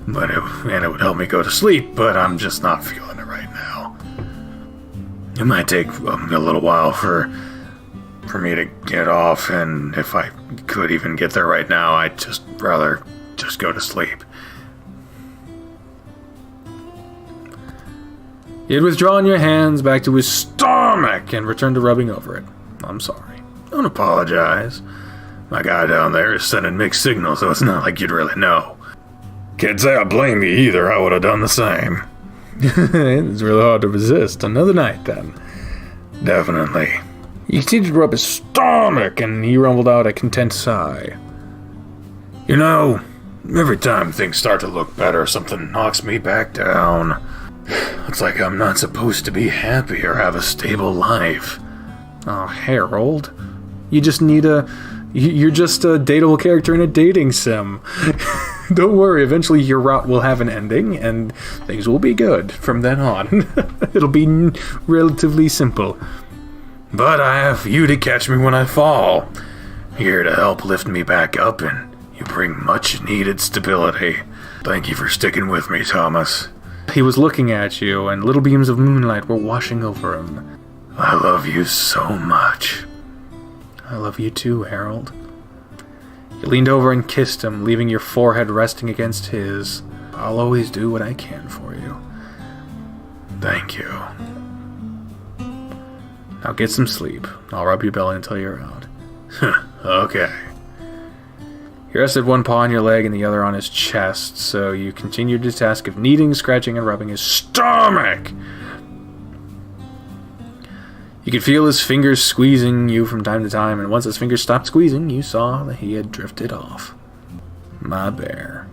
but it would help me go to sleep, but I'm just not feeling it right now. It might take a little while for me to get off, and if I could even get there right now, I'd just rather just go to sleep. He had withdrawn your hands back to his stomach and returned to rubbing over it. I'm sorry. Don't apologize. My guy down there is sending mixed signals, so it's not like you'd really know. Can't say I blame you either, I would have done the same. It's really hard to resist. Another night, then. Definitely. You continued to rub his stomach, and he rumbled out a content sigh. You know, every time things start to look better, something knocks me back down. It's like I'm not supposed to be happy or have a stable life. Oh, Harold. You're just a dateable character in a dating sim. Don't worry, eventually your route will have an ending, and things will be good from then on. It'll be relatively simple. But I have you to catch me when I fall. Here to help lift me back up, and you bring much needed stability. Thank you for sticking with me, Thomas. He was looking at you, and little beams of moonlight were washing over him. I love you so much. I love you too, Harold. You leaned over and kissed him, leaving your forehead resting against his. I'll always do what I can for you. Thank you. Now get some sleep. I'll rub your belly until you're out. Okay. He rested one paw on your leg and the other on his chest, so you continued the task of kneading, scratching, and rubbing his stomach. You could feel his fingers squeezing you from time to time, and once his fingers stopped squeezing, you saw that he had drifted off. My bear.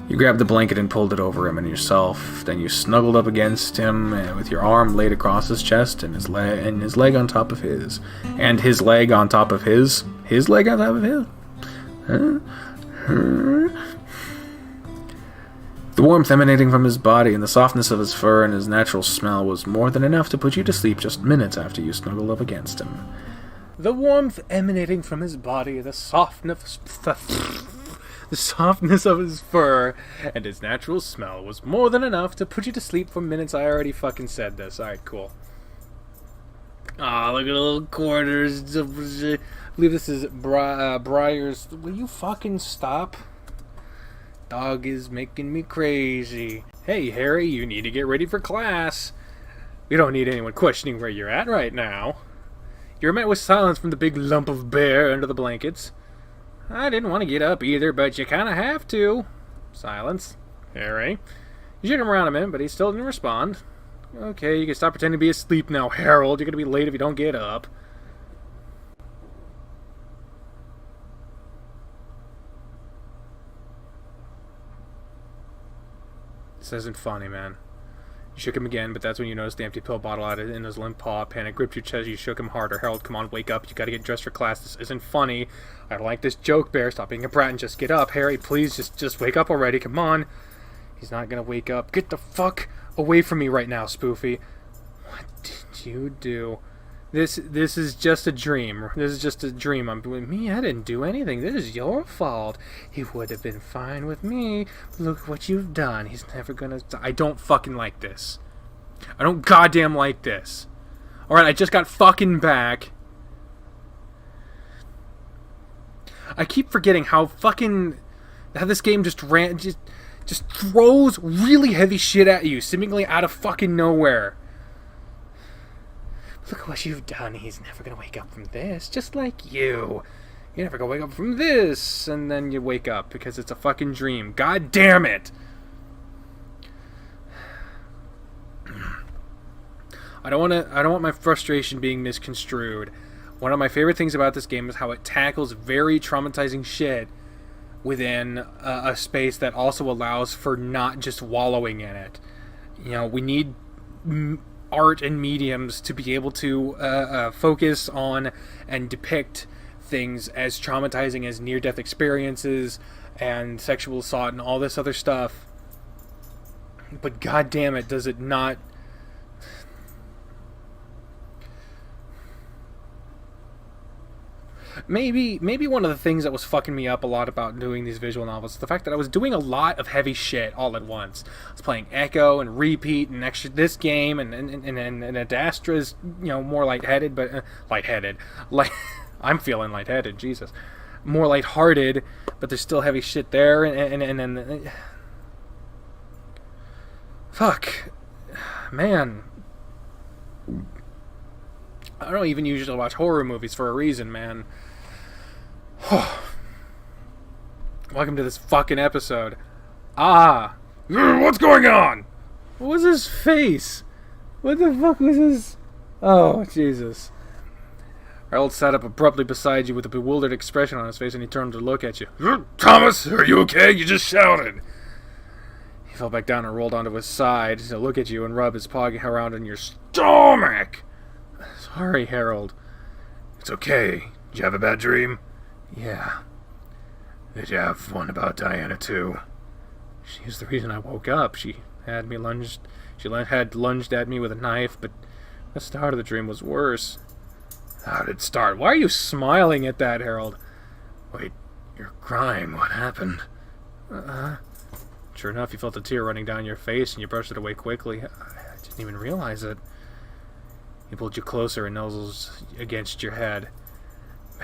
You grabbed the blanket and pulled it over him and yourself. Then you snuggled up against him with your arm laid across his chest and his leg on top of his. And his leg on top of his. His leg on top of his? The warmth emanating from his body and the softness of his fur and his natural smell was more than enough to put you to sleep just minutes after you snuggled up against him. The warmth emanating from his body, the softness of his fur, and his natural smell was more than enough to put you to sleep for minutes. I already fucking said this. Alright, cool. Ah, look at the little quarters. I believe this is Briar's. Will you fucking stop? Dog is making me crazy. Hey, Harry, you need to get ready for class. We don't need anyone questioning where you're at right now. You're met with silence from the big lump of bear under the blankets. I didn't want to get up either, but you kind of have to. Silence. Harry. You shook him around a minute, but he still didn't respond. Okay, you can stop pretending to be asleep now, Harold. You're going to be late if you don't get up. This isn't funny, man. You shook him again, but that's when you noticed the empty pill bottle out in his limp paw. Panic gripped your chest. You shook him harder. Harold, come on, wake up. You gotta get dressed for class. This isn't funny. I don't like this joke, Bear. Stop being a brat and just get up. Harry, please, just wake up already. Come on. He's not gonna wake up. Get the fuck away from me right now, Spoofy. What did you do? This is just a dream. This is just a dream. I didn't do anything. This is your fault. He would have been fine with me. Look what you've done. He's never gonna... I don't fucking like this. I don't goddamn like this. Alright, I just got fucking back. I keep forgetting how this game just throws really heavy shit at you, seemingly out of fucking nowhere. Look what you've done. He's never gonna wake up from this, just like you. You're never gonna wake up from this, and then you wake up because it's a fucking dream. God damn it! I don't want my frustration being misconstrued. One of my favorite things about this game is how it tackles very traumatizing shit within a space that also allows for not just wallowing in it. You know, we need art and mediums to be able to focus on and depict things as traumatizing as near-death experiences and sexual assault and all this other stuff. But god damn it, does it not... Maybe one of the things that was fucking me up a lot about doing these visual novels is the fact that I was doing a lot of heavy shit all at once. I was playing Echo and Repeat and extra this game and Adastra's, you know, more lightheaded, but lightheaded. Like I'm feeling lightheaded, Jesus. More lighthearted, but there's still heavy shit there and fuck, man. I don't even usually watch horror movies for a reason, man. Welcome to this fucking episode. What's going on? What was his face? What the fuck was his... Oh, Jesus. Harold sat up abruptly beside you with a bewildered expression on his face, and he turned to look at you. Thomas, are you okay? You just shouted. He fell back down and rolled onto his side to look at you and rub his paw around in your stomach. Sorry, Harold. It's okay. Did you have a bad dream? Yeah. Did you have one about Diana, too? She's the reason I woke up. She had lunged at me with a knife, but the start of the dream was worse. How did it start? Why are you smiling at that, Harold? Wait, you're crying. What happened? Sure enough, you felt a tear running down your face, and you brushed it away quickly. I didn't even realize it. He pulled you closer and nuzzles against your head.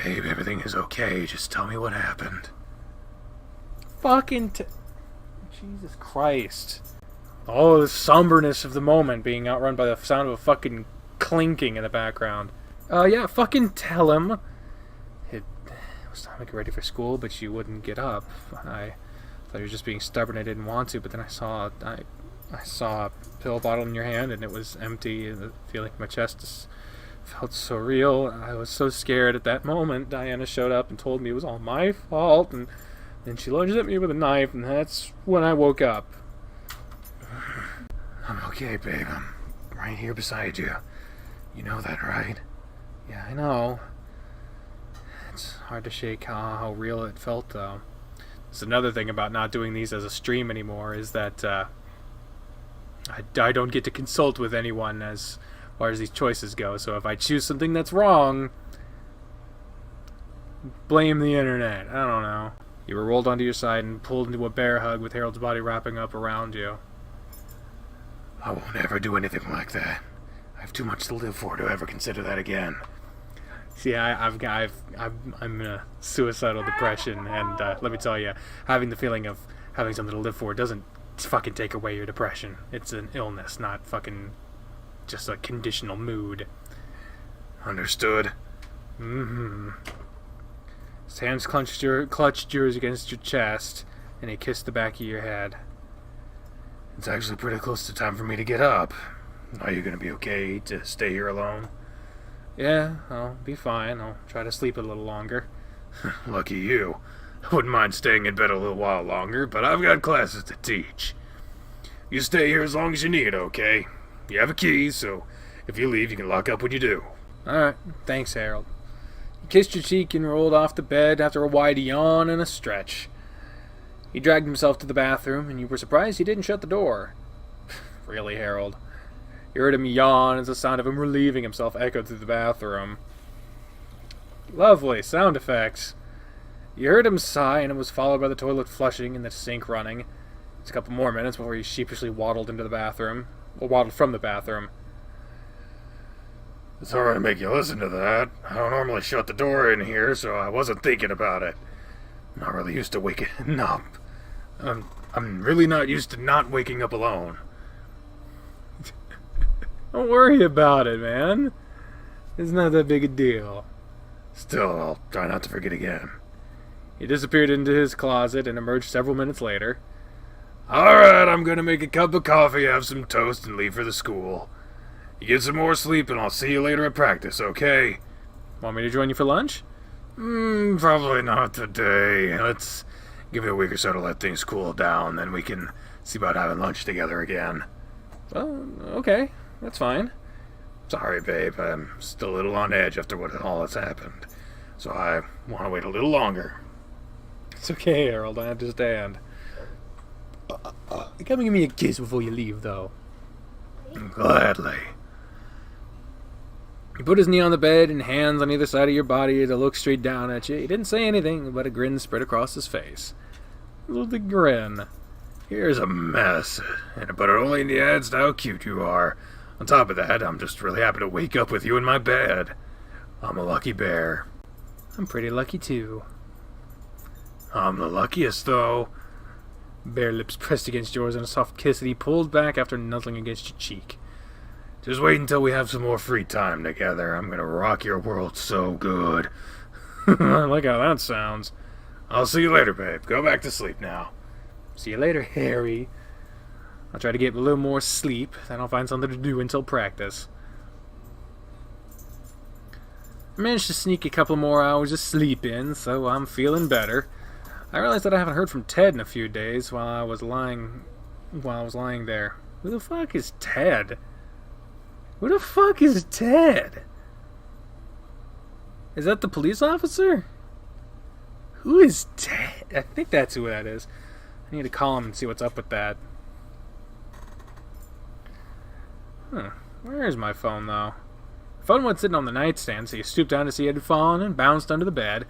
Babe, everything is okay. Just tell me what happened. Jesus Christ. Oh, the somberness of the moment being outrun by the sound of a fucking clinking in the background. Yeah, fucking tell him. It was time to get ready for school, but you wouldn't get up. I thought you were just being stubborn. I didn't want to, but then I saw a pill bottle in your hand, and it was empty, and the feeling in my chest felt so real. I was so scared at that moment. Diana showed up and told me it was all my fault, and then she lunged at me with a knife, and that's when I woke up. I'm okay, babe. I'm right here beside you. You know that, right? Yeah, I know. It's hard to shake how real it felt, though. It's another thing about not doing these as a stream anymore, is that I don't get to consult with anyone as far as these choices go. So if I choose something that's wrong, blame the internet. I don't know. You were rolled onto your side and pulled into a bear hug with Harold's body wrapping up around you. I won't ever do anything like that. I have too much to live for to ever consider that again. See, I'm in a suicidal depression, and let me tell you, having the feeling of having something to live for doesn't fucking take away your depression. It's an illness, not fucking just a conditional mood. Understood. Mm-hmm. His hands clutched yours against your chest, and he kissed the back of your head. It's actually pretty close to time for me to get up. Are you gonna be okay to stay here alone? Yeah, I'll be fine. I'll try to sleep a little longer. Lucky you. I wouldn't mind staying in bed a little while longer, but I've got classes to teach. You stay here as long as you need, okay? You have a key, so if you leave, you can lock up when you do. Alright, thanks, Harold. He kissed your cheek and rolled off the bed after a wide yawn and a stretch. He dragged himself to the bathroom, and you were surprised he didn't shut the door. Really, Harold? You heard him yawn as the sound of him relieving himself echoed through the bathroom. Lovely sound effects. You heard him sigh, and it was followed by the toilet flushing and the sink running. It's a couple more minutes before he sheepishly waddled into the bathroom. Or waddled from the bathroom. Sorry to make you listen to that. I don't normally shut the door in here, so I wasn't thinking about it. I'm not really used to waking up. I'm really not used to not waking up alone. Don't worry about it, man. It's not that big a deal. Still, I'll try not to forget again. He disappeared into his closet and emerged several minutes later. Alright, I'm gonna make a cup of coffee, have some toast, and leave for the school. You get some more sleep, and I'll see you later at practice, okay? Want me to join you for lunch? Probably not today. Let's give it a week or so to let things cool down, then we can see about having lunch together again. Well, okay. That's fine. Sorry, babe. I'm still a little on edge after what all has happened. So I want to wait a little longer. It's okay, Harold. I understand. Come and give me a kiss before you leave, though. Gladly. He put his knee on the bed and hands on either side of your body to look straight down at you. He didn't say anything, but a grin spread across his face. A little grin. Here's a mess, but it only adds to how cute you are. On top of that, I'm just really happy to wake up with you in my bed. I'm a lucky bear. I'm pretty lucky, too. I'm the luckiest, though. Bare lips pressed against yours in a soft kiss that he pulled back after nuzzling against your cheek. Just wait until we have some more free time together. I'm gonna rock your world so good. I like how that sounds. I'll see you later, babe. Go back to sleep now. See you later, Harry. I'll try to get a little more sleep, then I'll find something to do until practice. I managed to sneak a couple more hours of sleep in, so I'm feeling better. I realized that I haven't heard from Ted in a few days while I was lying there. Who the fuck is Ted? Who the fuck is Ted? Is that the police officer? Who is Ted? I think that's who that is. I need to call him and see what's up with that. Where is my phone, though? The phone was sitting on the nightstand, so you stooped down to see it had fallen and bounced under the bed.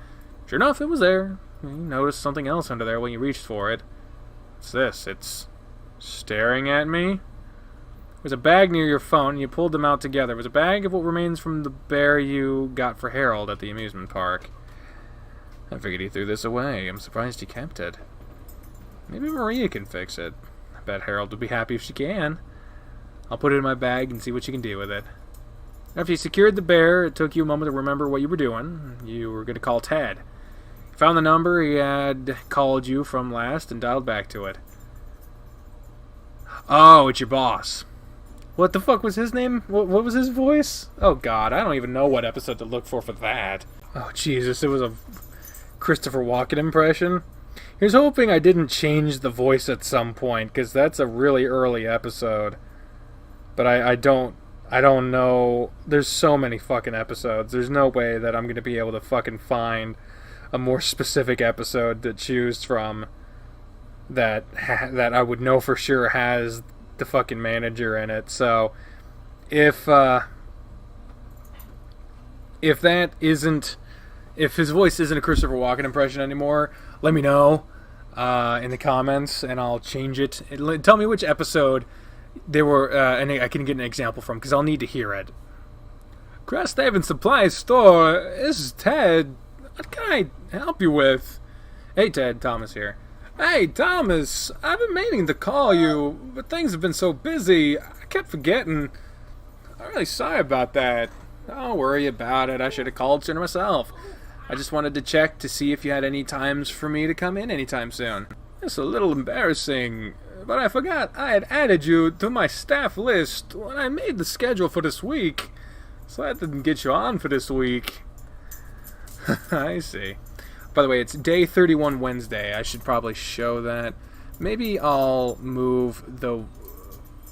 Sure enough, it was there. You noticed something else under there when you reached for it. What's this? It's staring at me? There's a bag near your phone, and you pulled them out together. It was a bag of what remains from the bear you got for Harold at the amusement park. I figured he threw this away. I'm surprised he kept it. Maybe Maria can fix it. I bet Harold would be happy if she can. I'll put it in my bag and see what she can do with it. After you secured the bear, it took you a moment to remember what you were doing. You were going to call Ted. You found the number he had called you from last and dialed back to it. Oh, it's your boss. What the fuck was his name? What was his voice? Oh god, I don't even know what episode to look for that. Oh Jesus, it was a Christopher Walken impression. Here's hoping I didn't change the voice at some point, because that's a really early episode. But I don't know. There's so many fucking episodes. There's no way that I'm going to be able to fucking find a more specific episode to choose from that I would know for sure has the fucking manager in it. So if his voice isn't a Christopher Walken impression anymore, let me know in the comments and I'll change it. Tell me which episode they were, and I can get an example from, because I'll need to hear it. Crest Haven Supply Store, this is Ted. What can I help you with? Hey Ted, Thomas here. Hey Thomas, I've been meaning to call you, but things have been so busy, I kept forgetting. I'm really sorry about that. Don't worry about it, I should have called sooner myself. I just wanted to check to see if you had any times for me to come in anytime soon. It's a little embarrassing, but I forgot I had added you to my staff list when I made the schedule for this week, so I didn't get you on for this week. I see. By the way, it's day 31 Wednesday. I should probably show that. Maybe I'll move the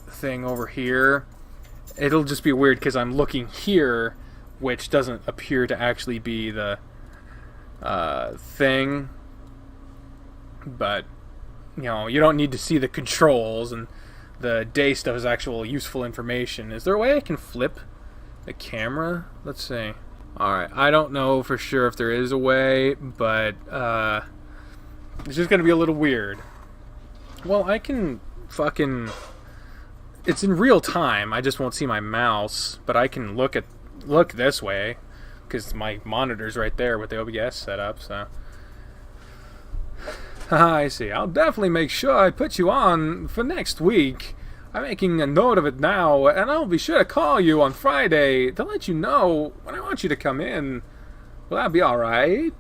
thing over here. It'll just be weird because I'm looking here, which doesn't appear to actually be the thing. But, you know, you don't need to see the controls and the day stuff is actual useful information. Is there a way I can flip the camera? Let's see. Alright, I don't know for sure if there is a way, but it's just gonna be a little weird. Well, I can fucking... It's in real time, I just won't see my mouse, but I can look this way, because my monitor's right there with the OBS set up, so... I see. I'll definitely make sure I put you on for next week. I'm making a note of it now, and I'll be sure to call you on Friday to let you know when I want you to come in. Will that be alright?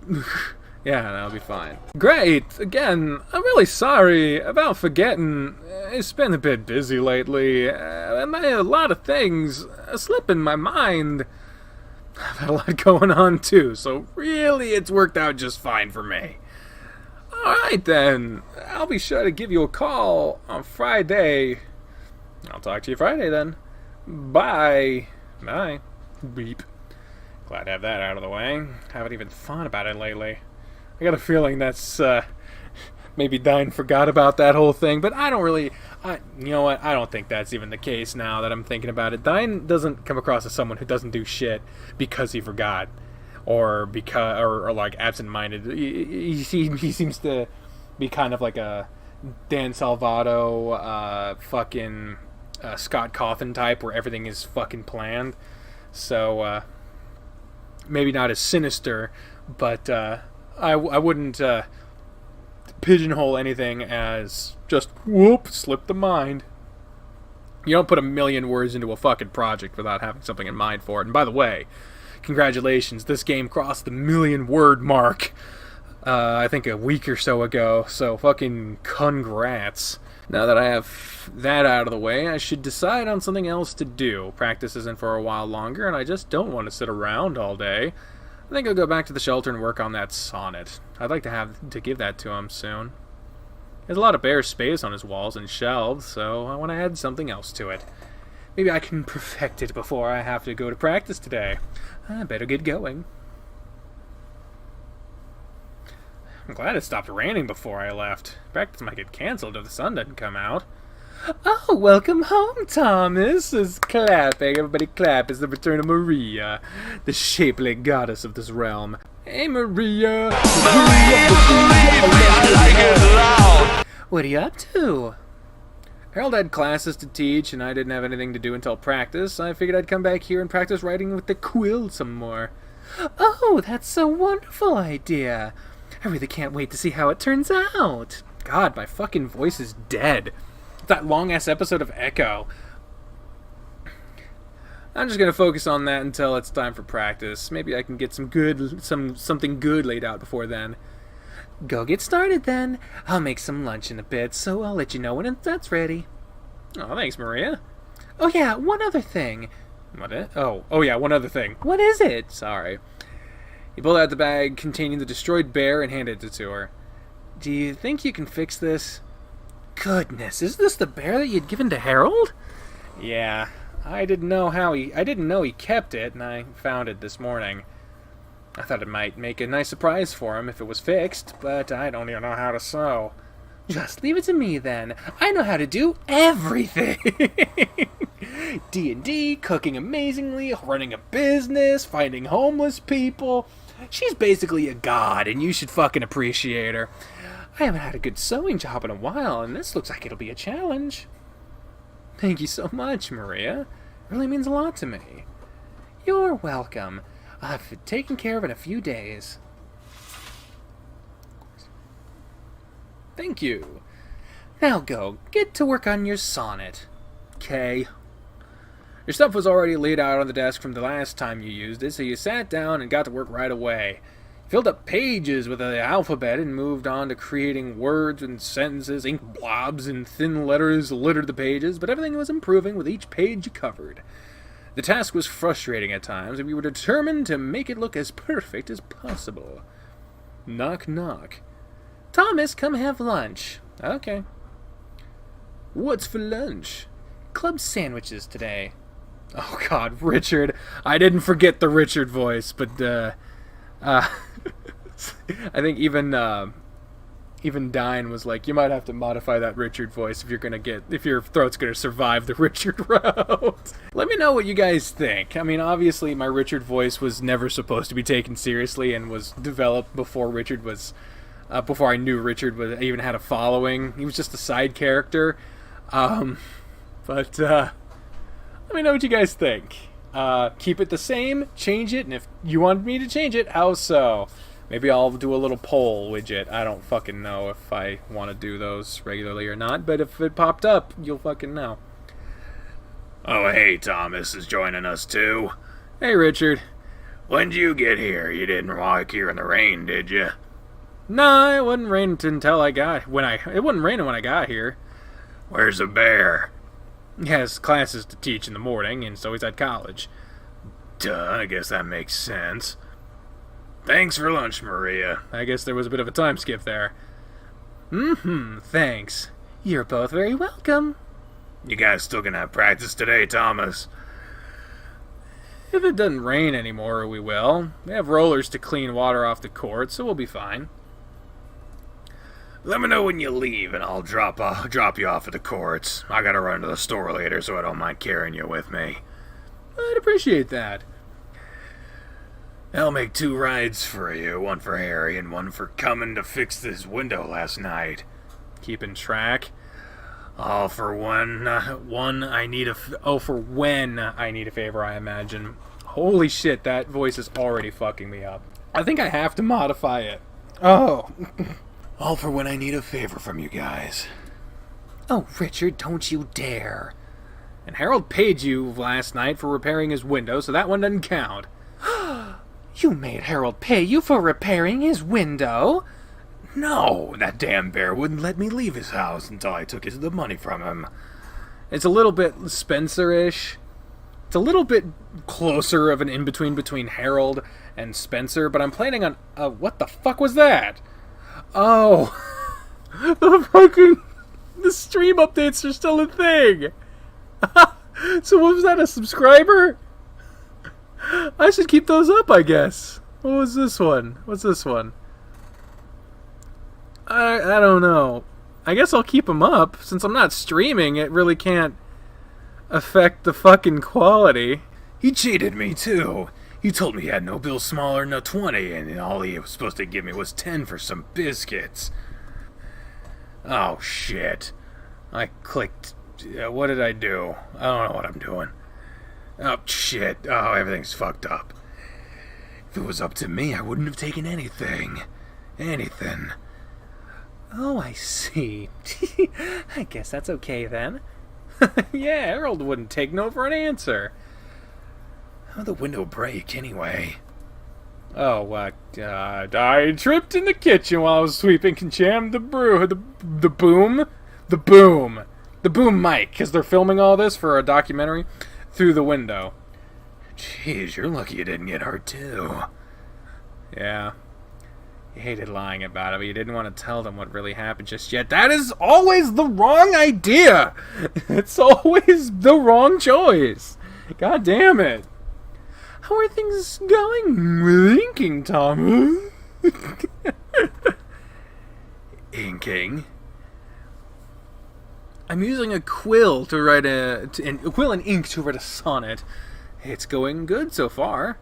Yeah, that'll be fine. Great! Again, I'm really sorry about forgetting. It's been a bit busy lately, and a lot of things slip in my mind. I've had a lot going on too, so really it's worked out just fine for me. Alright then, I'll be sure to give you a call on Friday. I'll talk to you Friday then. Bye. Bye. Beep. Glad to have that out of the way. Haven't even thought about it lately. I got a feeling that's, maybe Dine forgot about that whole thing, but I don't really, you know what, I don't think that's even the case now that I'm thinking about it. Dine doesn't come across as someone who doesn't do shit because he forgot. Or because, or like absent-minded. He seems to be kind of like a Dan Salvato, fucking Scott Cawthon type, where everything is fucking planned. So maybe not as sinister, but I wouldn't pigeonhole anything as just whoop, slip the mind. You don't put a million words into a fucking project without having something in mind for it. And by the way, congratulations, this game crossed the 1,000,000-word mark, I think a week or so ago, so fucking congrats. Now that I have that out of the way, I should decide on something else to do. Practice isn't for a while longer, and I just don't want to sit around all day. I think I'll go back to the shelter and work on that sonnet. I'd like to give that to him soon. There's a lot of bare space on his walls and shelves, so I want to add something else to it. Maybe I can perfect it before I have to go to practice today. I better get going. I'm glad it stopped raining before I left. Practice might get cancelled if the sun doesn't come out. Oh, welcome home, Thomas. Is clapping. Everybody clap as the return of Maria, the shapely goddess of this realm. Hey, Maria. What are you up to? Harold had classes to teach, and I didn't have anything to do until practice. I figured I'd come back here and practice writing with the quill some more. Oh, that's a wonderful idea. I really can't wait to see how it turns out. God, my fucking voice is dead. That long-ass episode of Echo. I'm just gonna focus on that until it's time for practice. Maybe I can get something good laid out before then. Go get started then. I'll make some lunch in a bit, so I'll let you know when that's ready. Oh, thanks, Maria. Oh yeah, one other thing. What is? Oh yeah, one other thing. What is it? Sorry. He pulled out the bag containing the destroyed bear and handed it to her. Do you think you can fix this? Goodness, is this the bear that you'd given to Harold? Yeah, I didn't know he kept it, and I found it this morning. I thought it might make a nice surprise for him if it was fixed, but I don't even know how to sew. Just leave it to me then. I know how to do everything. D&D, cooking amazingly, running a business, finding homeless people. She's basically a god, and you should fucking appreciate her. I haven't had a good sewing job in a while, and this looks like it'll be a challenge. Thank you so much, Maria. It really means a lot to me. You're welcome. I'll have it taken care of in a few days. Thank you. Now go, get to work on your sonnet. Okay. Your stuff was already laid out on the desk from the last time you used it, so you sat down and got to work right away. Filled up pages with the alphabet and moved on to creating words and sentences. Ink blobs and thin letters littered the pages, but everything was improving with each page you covered. The task was frustrating at times, and we were determined to make it look as perfect as possible. Knock, knock. Thomas, come have lunch. Okay. What's for lunch? Club sandwiches today. Oh, God, Richard. I didn't forget the Richard voice, but, I think even Even Dine was like, you might have to modify that Richard voice if your throat's gonna survive the Richard route. Let me know what you guys think. I mean, obviously my Richard voice was never supposed to be taken seriously and was developed before before I knew Richard even had a following. He was just a side character. Let me know what you guys think. Keep it the same, change it, and if you want me to change it, how so? Maybe I'll do a little poll widget. I don't fucking know if I want to do those regularly or not, but if it popped up, you'll fucking know. Oh, hey, Thomas is joining us too. Hey, Richard. When'd you get here? You didn't walk here in the rain, did you? No, it wasn't raining until it wasn't raining when I got here. Where's the bear? He has classes to teach in the morning, and so he's at college. Duh, I guess that makes sense. Thanks for lunch, Maria. I guess there was a bit of a time skip there. Thanks. You're both very welcome. You guys still gonna have practice today, Thomas? If it doesn't rain anymore, we will. We have rollers to clean water off the court, so we'll be fine. Let me know when you leave, and I'll drop you off at the courts. I gotta run to the store later, so I don't mind carrying you with me. I'd appreciate that. I'll make 2 rides for you, one for Harry and one for coming to fix this window last night. Keeping track. All for when I need a favor, I imagine. Holy shit, that voice is already fucking me up. I think I have to modify it. Oh. All for when I need a favor from you guys. Oh, Richard, don't you dare. And Harold paid you last night for repairing his window, so that one doesn't count. You made Harold pay you for repairing his window? No, that damn bear wouldn't let me leave his house until I took the money from him. It's a little bit Spencer-ish. It's a little bit closer of an in-between between Harold and Spencer, but I'm planning on... what the fuck was that? Oh. The stream updates are still a thing. So what was that, a subscriber? I should keep those up, I guess. What was this one? What's this one? I don't know. I guess I'll keep them up. Since I'm not streaming, it really can't affect the fucking quality. He cheated me, too. He told me he had no bill smaller than a 20, and all he was supposed to give me was 10 for some biscuits. Oh, shit. I clicked... what did I do? I don't know what I'm doing. Oh, shit. Oh, everything's fucked up. If it was up to me, I wouldn't have taken anything. Anything. Oh, I see. I guess that's okay, then. Yeah, Harold wouldn't take no for an answer. How'd the window break, anyway? Oh, I tripped in the kitchen while I was sweeping and jammed the boom mic, because they're filming all this for a documentary, through the window. Jeez, you're lucky you didn't get hurt, too. Yeah. You hated lying about it, but you didn't want to tell them what really happened just yet. That is always the wrong idea! It's always the wrong choice. God damn it. How are things going with inking, Tom? Inking? I'm using a quill to write a quill and ink to write a sonnet. It's going good so far.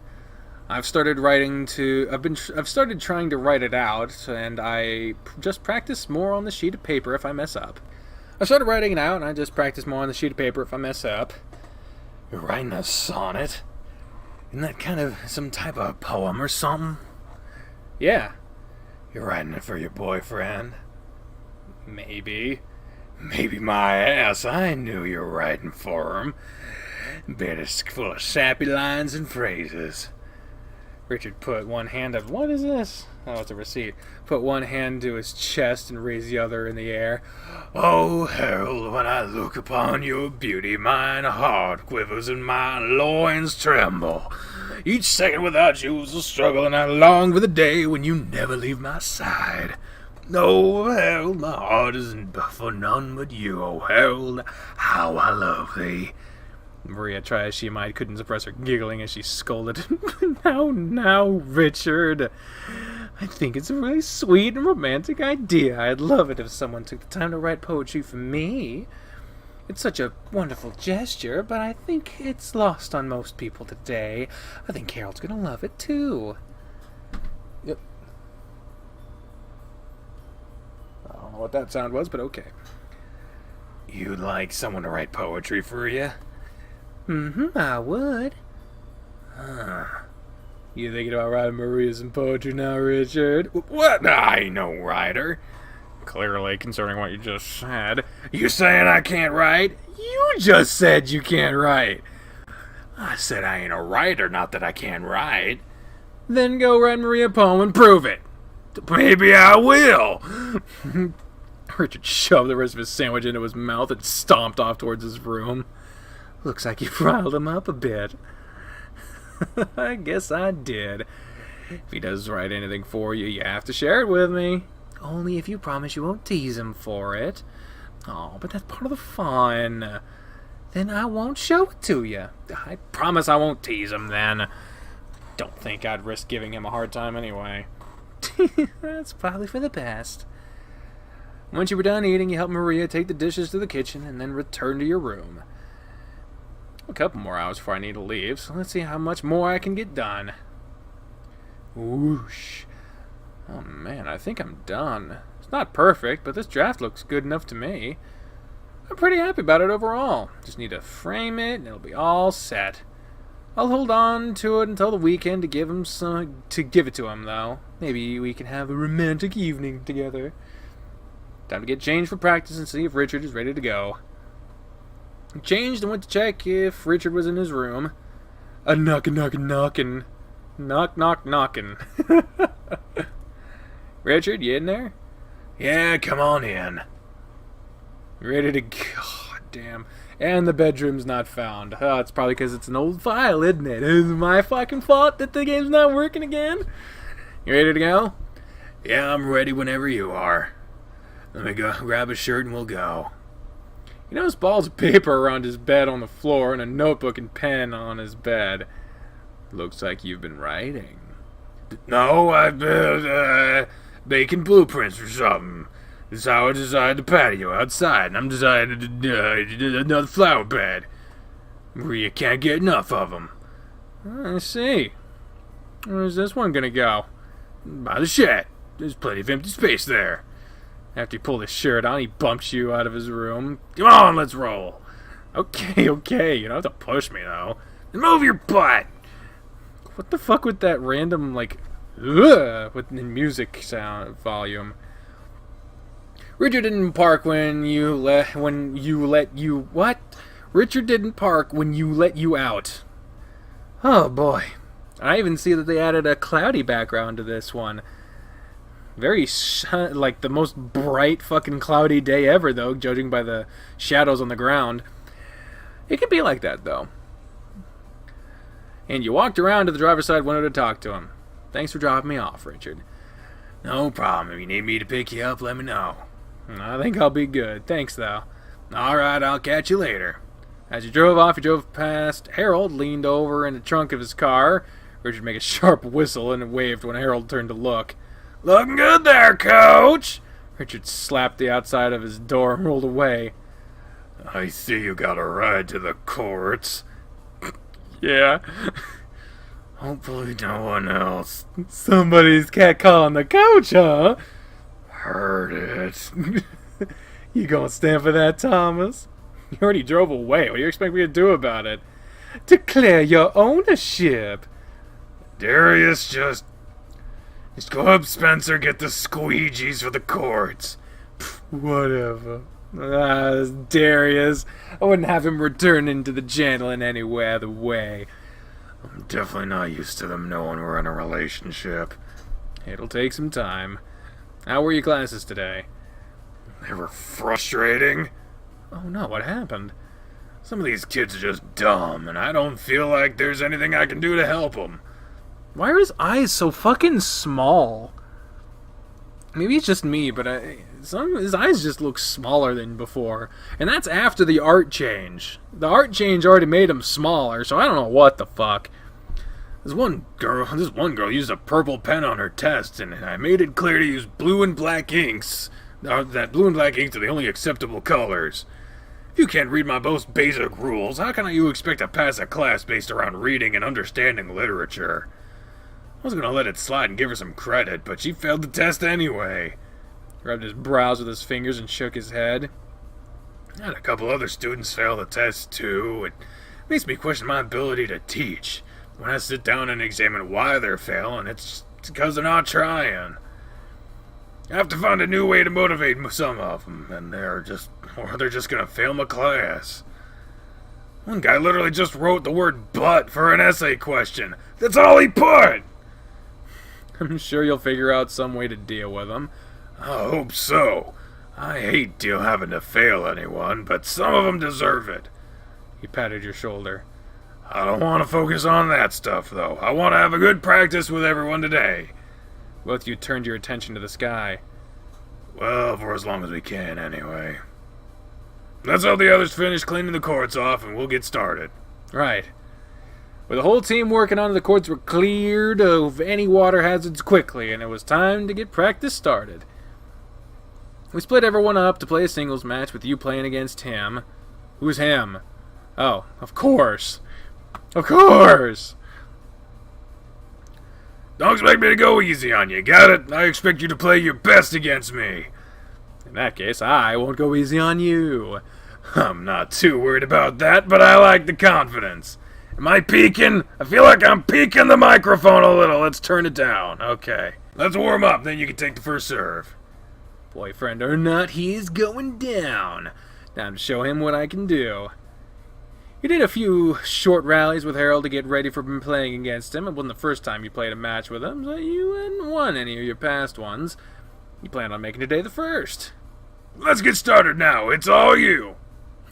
I've started trying to write it out, and I just practice more on the sheet of paper if I mess up. I started writing it out, and I just practice more on the sheet of paper if I mess up. You're writing a sonnet? Isn't that kind of some type of poem or something? Yeah. You're writing it for your boyfriend? Maybe. Maybe my ass, I knew you were writing for him. Bet it's full of sappy lines and phrases. Richard put one hand up. What is this? Oh, it's a receipt. Put one hand to his chest and raised the other in the air. Oh, Harold, when I look upon your beauty, mine heart quivers and my loins tremble. Each second without you is a struggle, and I long for the day when you never leave my side. Oh, Harold, my heart isn't for none but you. Oh, Harold, how I love thee. Maria, try as she might, couldn't suppress her giggling as she scolded. Now, Richard. I think it's a really sweet and romantic idea. I'd love it if someone took the time to write poetry for me. It's such a wonderful gesture, but I think it's lost on most people today. I think Harold's gonna love it too. Yep. I don't know what that sound was, but okay. You'd like someone to write poetry for you? I would. You thinking about writing Maria some poetry now, Richard? What? I ain't no writer. Clearly, concerning what you just said. You saying I can't write? You just said you can't write. I said I ain't a writer, not that I can't write. Then go write Maria a poem and prove it. Maybe I will. Richard shoved the rest of his sandwich into his mouth and stomped off towards his room. Looks like you riled him up a bit. I guess I did. If he does write anything for you, you have to share it with me. Only if you promise you won't tease him for it. Oh, but that's part of the fun. Then I won't show it to you. I promise I won't tease him then. Don't think I'd risk giving him a hard time anyway. That's probably for the best. Once you were done eating, you helped Maria take the dishes to the kitchen and then return to your room. A couple more hours before I need to leave, so let's see how much more I can get done. Whoosh. Oh man, I think I'm done. It's not perfect, but this draft looks good enough to me. I'm pretty happy about it overall. Just need to frame it and it'll be all set. I'll hold on to it until the weekend to give it to him though. Maybe we can have a romantic evening together. Time to get changed for practice and see if Richard is ready to go. I changed and went to check if Richard was in his room. A knockin'. Knock, knock, knockin'. Richard, you in there? Yeah, come on in. Ready to go. God damn. And the bedroom's not found. Oh, it's probably because it's an old file, isn't it? It's my fucking fault that the game's not working again. You ready to go? Yeah, I'm ready whenever you are. Let me go grab a shirt and we'll go. You notice balls of paper around his bed on the floor and a notebook and pen on his bed. Looks like you've been writing. No, I've been making blueprints or something. That's how I designed the patio outside, and I'm designing another flower bed. Maria can't get enough of them. I see. Where's this one gonna go? By the shed. There's plenty of empty space there. After you pull his shirt on, he bumps you out of his room. Come on, let's roll. Okay. You don't have to push me, though. Move your butt. What the fuck with that random, like, with the music sound volume? Richard didn't park when you let you what? Richard didn't park when you let you out. Oh boy. I even see that they added a cloudy background to this one. Very, like, the most bright fucking cloudy day ever, though, judging by the shadows on the ground. It can be like that, though. And you walked around to the driver's side window to talk to him. Thanks for dropping me off, Richard. No problem. If you need me to pick you up, let me know. I think I'll be good. Thanks, though. Alright, I'll catch you later. As you drove off, you drove past Harold, leaned over in the trunk of his car. Richard made a sharp whistle and waved when Harold turned to look. Looking good there, Coach! Richard slapped the outside of his door and rolled away. I see you got a ride to the courts. Yeah. Hopefully no one else. Somebody's catcalling the coach, huh? Heard it. You gonna stand for that, Thomas? You already drove away. What do you expect me to do about it? Declare your ownership. Darius, just go up, Spencer, get the squeegees for the courts. Whatever. Darius. I wouldn't have him return into the channel in any other way. I'm definitely not used to them knowing we're in a relationship. It'll take some time. How were your classes today? They were frustrating. Oh no, what happened? Some of these kids are just dumb, and I don't feel like there's anything I can do to help them. Why are his eyes so fucking small? Maybe it's just me, but his eyes just look smaller than before. And that's after the art change. The art change already made him smaller, so I don't know what the fuck. This one girl used a purple pen on her test, and I made it clear to use blue and black inks. That blue and black inks are the only acceptable colors. If you can't read my most basic rules, how can you expect to pass a class based around reading and understanding literature? I was gonna let it slide and give her some credit, but she failed the test anyway. He rubbed his brows with his fingers and shook his head. I had a couple other students fail the test too. It makes me question my ability to teach. When I sit down and examine why they're failing, it's because they're not trying. I have to find a new way to motivate some of them, and they're just gonna fail my class. One guy literally just wrote the word "but" for an essay question. That's all he put! I'm sure you'll figure out some way to deal with him. I hope so. I hate having to fail anyone, but some of them deserve it. He patted your shoulder. I don't want to focus on that stuff, though. I want to have a good practice with everyone today. Both of you turned your attention to the sky. Well, for as long as we can, anyway. Let's hope the others finish cleaning the courts off, and we'll get started. Right. With the whole team working on it, the courts were cleared of any water hazards quickly, and it was time to get practice started. We split everyone up to play a singles match with you playing against him. Who's him? Oh, of course. Of course! Don't expect me to go easy on you, got it? I expect you to play your best against me. In that case, I won't go easy on you. I'm not too worried about that, but I like the confidence. Am I peeking? I feel like I'm peeking the microphone a little. Let's turn it down. Okay. Let's warm up, then you can take the first serve. Boyfriend or not, he's going down. Time to show him what I can do. You did a few short rallies with Harold to get ready for playing against him. It wasn't the first time you played a match with him, so you hadn't won any of your past ones. You plan on making today the first. Let's get started now. It's all you.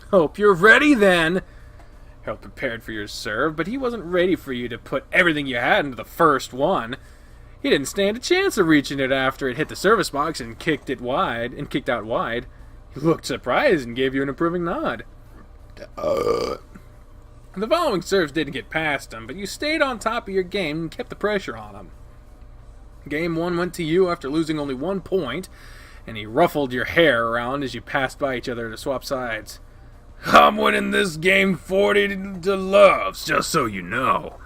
Hope you're ready then. Harold prepared for your serve, but he wasn't ready for you to put everything you had into the first one. He didn't stand a chance of reaching it after it hit the service box and kicked out wide. He looked surprised and gave you an approving nod. The following serves didn't get past him, but you stayed on top of your game and kept the pressure on him. Game 1 went to you after losing only 1 point, and he ruffled your hair around as you passed by each other to swap sides. I'm winning this game 40 to loves, just so you know.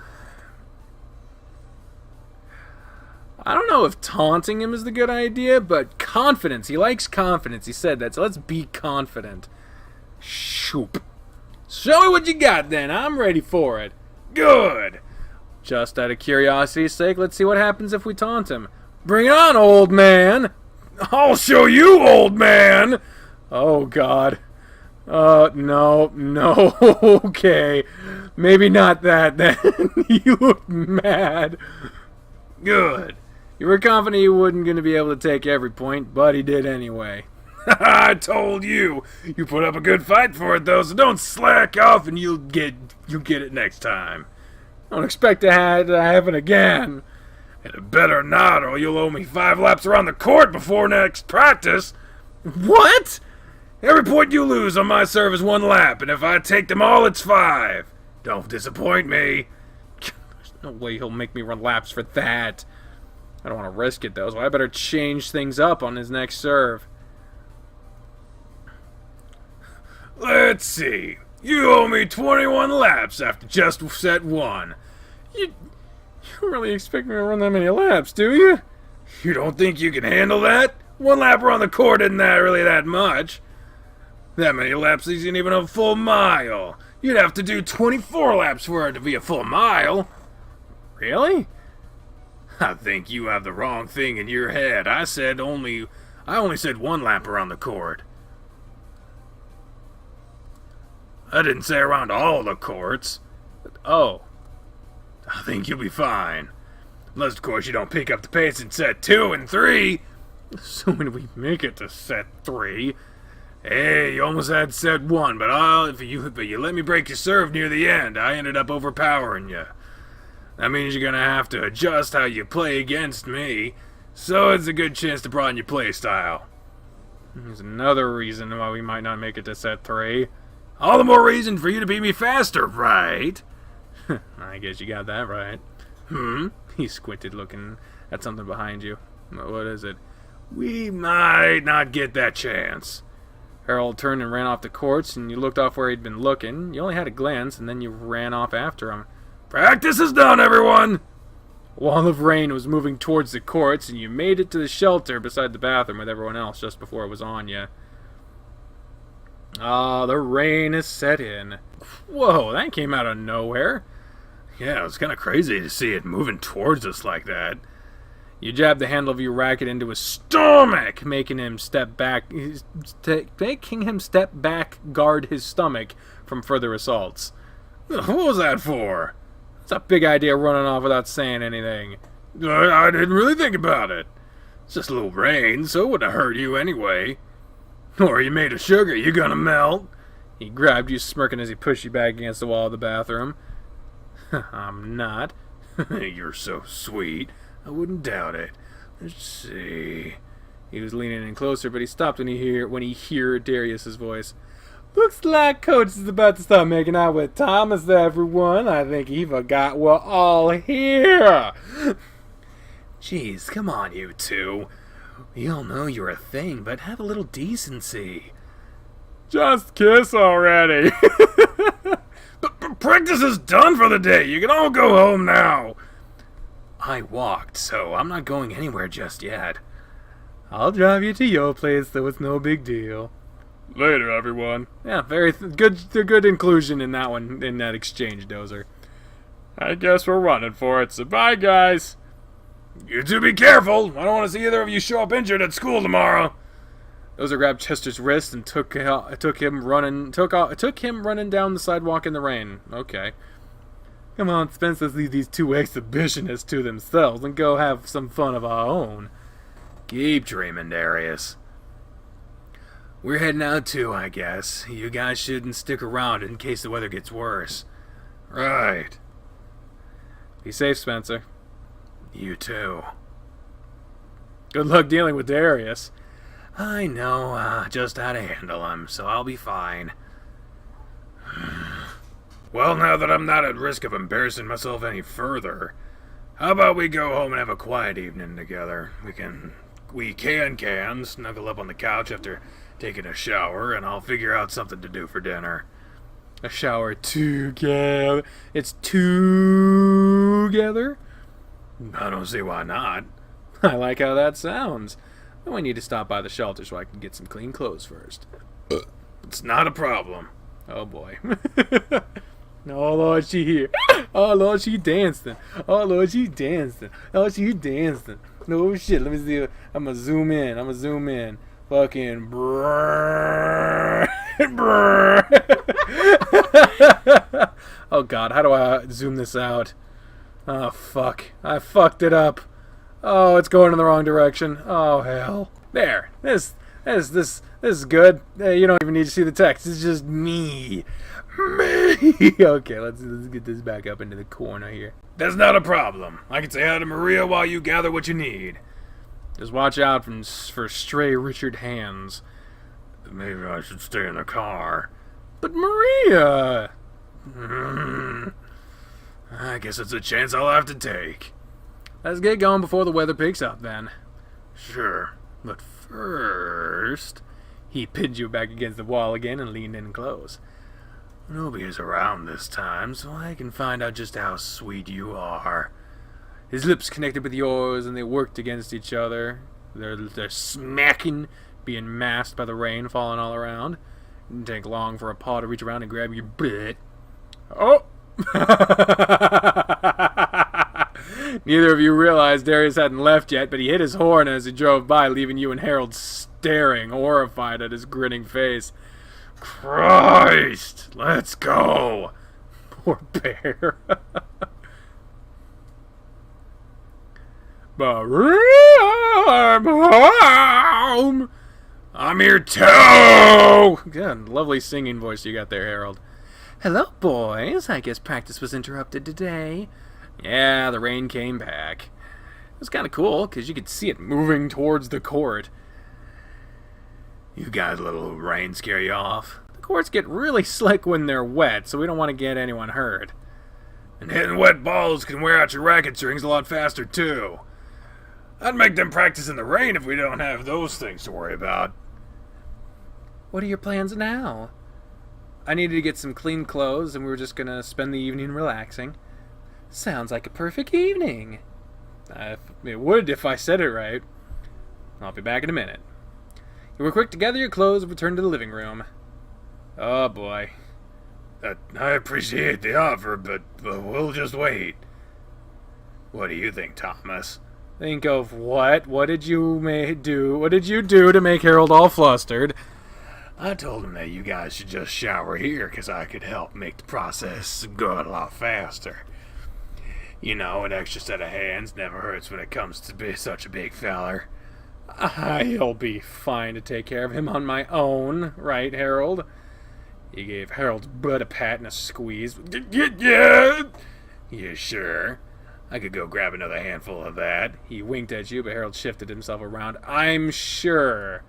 I don't know if taunting him is the good idea, but confidence. He likes confidence. He said that, so let's be confident. Shoop. Show me what you got, then. I'm ready for it. Good. Just out of curiosity's sake, let's see what happens if we taunt him. Bring it on, old man. I'll show you, old man. Oh, God. No. Okay. Maybe not that, then. You look mad. Good. You were confident you wasn't going to be able to take every point, but he did anyway. I told you. You put up a good fight for it, though, so don't slack off and you'll get it next time. Don't expect to have it again. And it better not, or you'll owe me 5 laps around the court before next practice. What? Every point you lose on my serve is 1 lap, and if I take them all, it's 5. Don't disappoint me. There's no way he'll make me run laps for that. I don't want to risk it, though, so I better change things up on his next serve. Let's see. You owe me 21 laps after just set 1. You don't really expect me to run that many laps, do you? You don't think you can handle that? 1 lap around the court isn't really that much. That many laps isn't even a full mile. You'd have to do 24 laps for it to be a full mile. Really? I think you have the wrong thing in your head. I only said 1 lap around the court. I didn't say around all the courts. Oh. I think you'll be fine. Unless, of course, you don't pick up the pace in set 2 and 3. So when we make it to set 3... Hey, you almost had set 1, but you let me break your serve near the end. I ended up overpowering you. That means you're gonna have to adjust how you play against me. So it's a good chance to broaden your play style. There's another reason why we might not make it to set 3. All the more reason for you to beat me faster, right? I guess you got that right. He squinted, looking at something behind you. What is it? We might not get that chance. Harold turned and ran off the courts, and you looked off where he'd been looking. You only had a glance, and then you ran off after him. Practice is done, everyone! A wall of rain was moving towards the courts, and you made it to the shelter beside the bathroom with everyone else just before it was on you. Ah, the rain has set in. Whoa, that came out of nowhere. Yeah, it was kind of crazy to see it moving towards us like that. You jabbed the handle of your racket into his stomach, making him step back, guard his stomach from further assaults. What was that for? It's a big idea running off without saying anything. I didn't really think about it. It's just a little rain, so it wouldn't have hurt you anyway. Or you made of sugar, you gonna melt? He grabbed you, smirking as he pushed you back against the wall of the bathroom. I'm not. You're so sweet. I wouldn't doubt it. Let's see. He was leaning in closer, but he stopped when he heard Darius's voice. Looks like Coach is about to start making out with Thomas, everyone. I think he forgot we're all here. Jeez, come on, you two. We all know you're a thing, but have a little decency. Just kiss already. But practice is done for the day. You can all go home now. I walked, so I'm not going anywhere just yet. I'll drive you to your place, so it's no big deal. Later, everyone. Yeah, very good inclusion in that one, in that exchange, Dozer. I guess we're running for it, so bye, guys. You two be careful. I don't want to see either of you show up injured at school tomorrow. Dozer grabbed Chester's wrist and took him running down the sidewalk in the rain. Okay. Come on, Spence, let's leave these two exhibitionists to themselves and go have some fun of our own. Keep dreaming, Darius. We're heading out too, I guess. You guys shouldn't stick around in case the weather gets worse. Right. Be safe, Spencer. You too. Good luck dealing with Darius. I know just how to handle him, so I'll be fine. Well, now that I'm not at risk of embarrassing myself any further, how about we go home and have a quiet evening together? We can snuggle up on the couch after taking a shower, and I'll figure out something to do for dinner. A shower together? It's together? I don't see why not. I like how that sounds. We need to stop by the shelter so I can get some clean clothes first. It's not a problem. Oh boy. Oh Lord, she here. Oh Lord, she dancing. Oh Lord, she dancing. Oh, she dancing. No shit, let me see. I'm gonna zoom in. Fucking brrrr. Brrrr. Oh God, how do I zoom this out? Oh fuck, I fucked it up. Oh, it's going in the wrong direction. Oh hell. There. This is good. You don't even need to see the text. It's just me. Okay, let's get this back up into the corner here. That's not a problem. I can say hi to Maria while you gather what you need. Just watch out for stray Richard hands. Maybe I should stay in the car. But Maria! I guess it's a chance I'll have to take. Let's get going before the weather picks up then. Sure. But first... He pinned you back against the wall again and leaned in close. Nobody's around this time, so I can find out just how sweet you are. His lips connected with yours, and they worked against each other. They're smacking, being masked by the rain falling all around. It didn't take long for a paw to reach around and grab your butt. Oh! Neither of you realized Darius hadn't left yet, but he hit his horn as he drove by, leaving you and Harold staring, horrified at his grinning face. Christ! Let's go! Poor bear. Maria, I'm home! I'm here too! Good, lovely singing voice you got there, Harold. Hello, boys. I guess practice was interrupted today. Yeah, the rain came back. It was kind of cool, because you could see it moving towards the court. You guys let a little rain scare you off? The courts get really slick when they're wet, so we don't want to get anyone hurt. And hitting wet balls can wear out your racket strings a lot faster, too. I'd make them practice in the rain if we don't have those things to worry about. What are your plans now? I needed to get some clean clothes, and we were just gonna spend the evening relaxing. Sounds like a perfect evening. It would if I said it right. I'll be back in a minute. You were quick to gather your clothes and return to the living room. Oh boy. I appreciate the offer, but we'll just wait. What do you think, Thomas? Think of what? What did you do? What did you do to make Harold all flustered? I told him that you guys should just shower here, because I could help make the process go a lot faster. You know, an extra set of hands never hurts when it comes to be such a big feller. I'll be fine to take care of him on my own, right, Harold? He gave Harold's butt a pat and a squeeze. Yeah! You sure? I could go grab another handful of that. He winked at you, but Harold shifted himself around. I'm sure.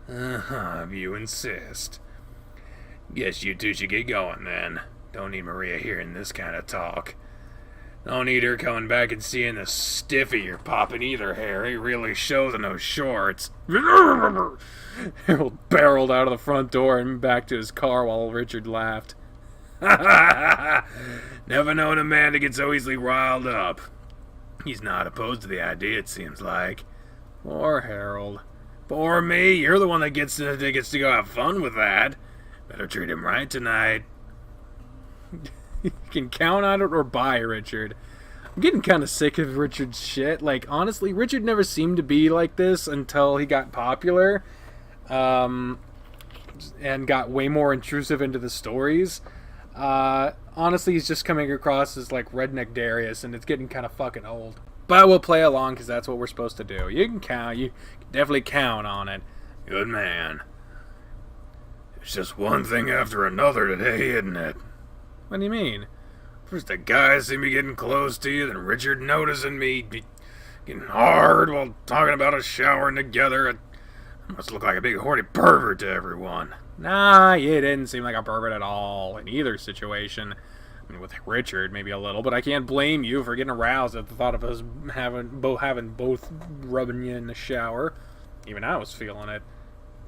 Uh-huh, if you insist. Guess you two should get going, then. Don't need Maria hearing this kind of talk. Don't need her coming back and seeing the stiffy you're popping either, Harry. Really shows in those shorts. Harold barreled out of the front door and back to his car while Richard laughed. Never known a man to get so easily riled up. He's not opposed to the idea, it seems like. Poor Harold. Poor me, you're the one that gets to go have fun with that. Better treat him right tonight. You can count on it or buy, Richard. I'm getting kind of sick of Richard's shit. Like, honestly, Richard never seemed to be like this until he got popular. And got way more intrusive into the stories. Honestly, he's just coming across as like redneck Darius, and it's getting kind of fucking old. But we'll play along because that's what we're supposed to do. You can definitely count on it. Good man. It's just one thing after another today, isn't it? What do you mean? First the guys see me getting close to you, then Richard noticing me getting hard while talking about us showering together. I must look like a big horny pervert to everyone. Nah, you didn't seem like a pervert at all in either situation. I mean, with Richard, maybe a little, but I can't blame you for getting aroused at the thought of us having both rubbing you in the shower. Even I was feeling it.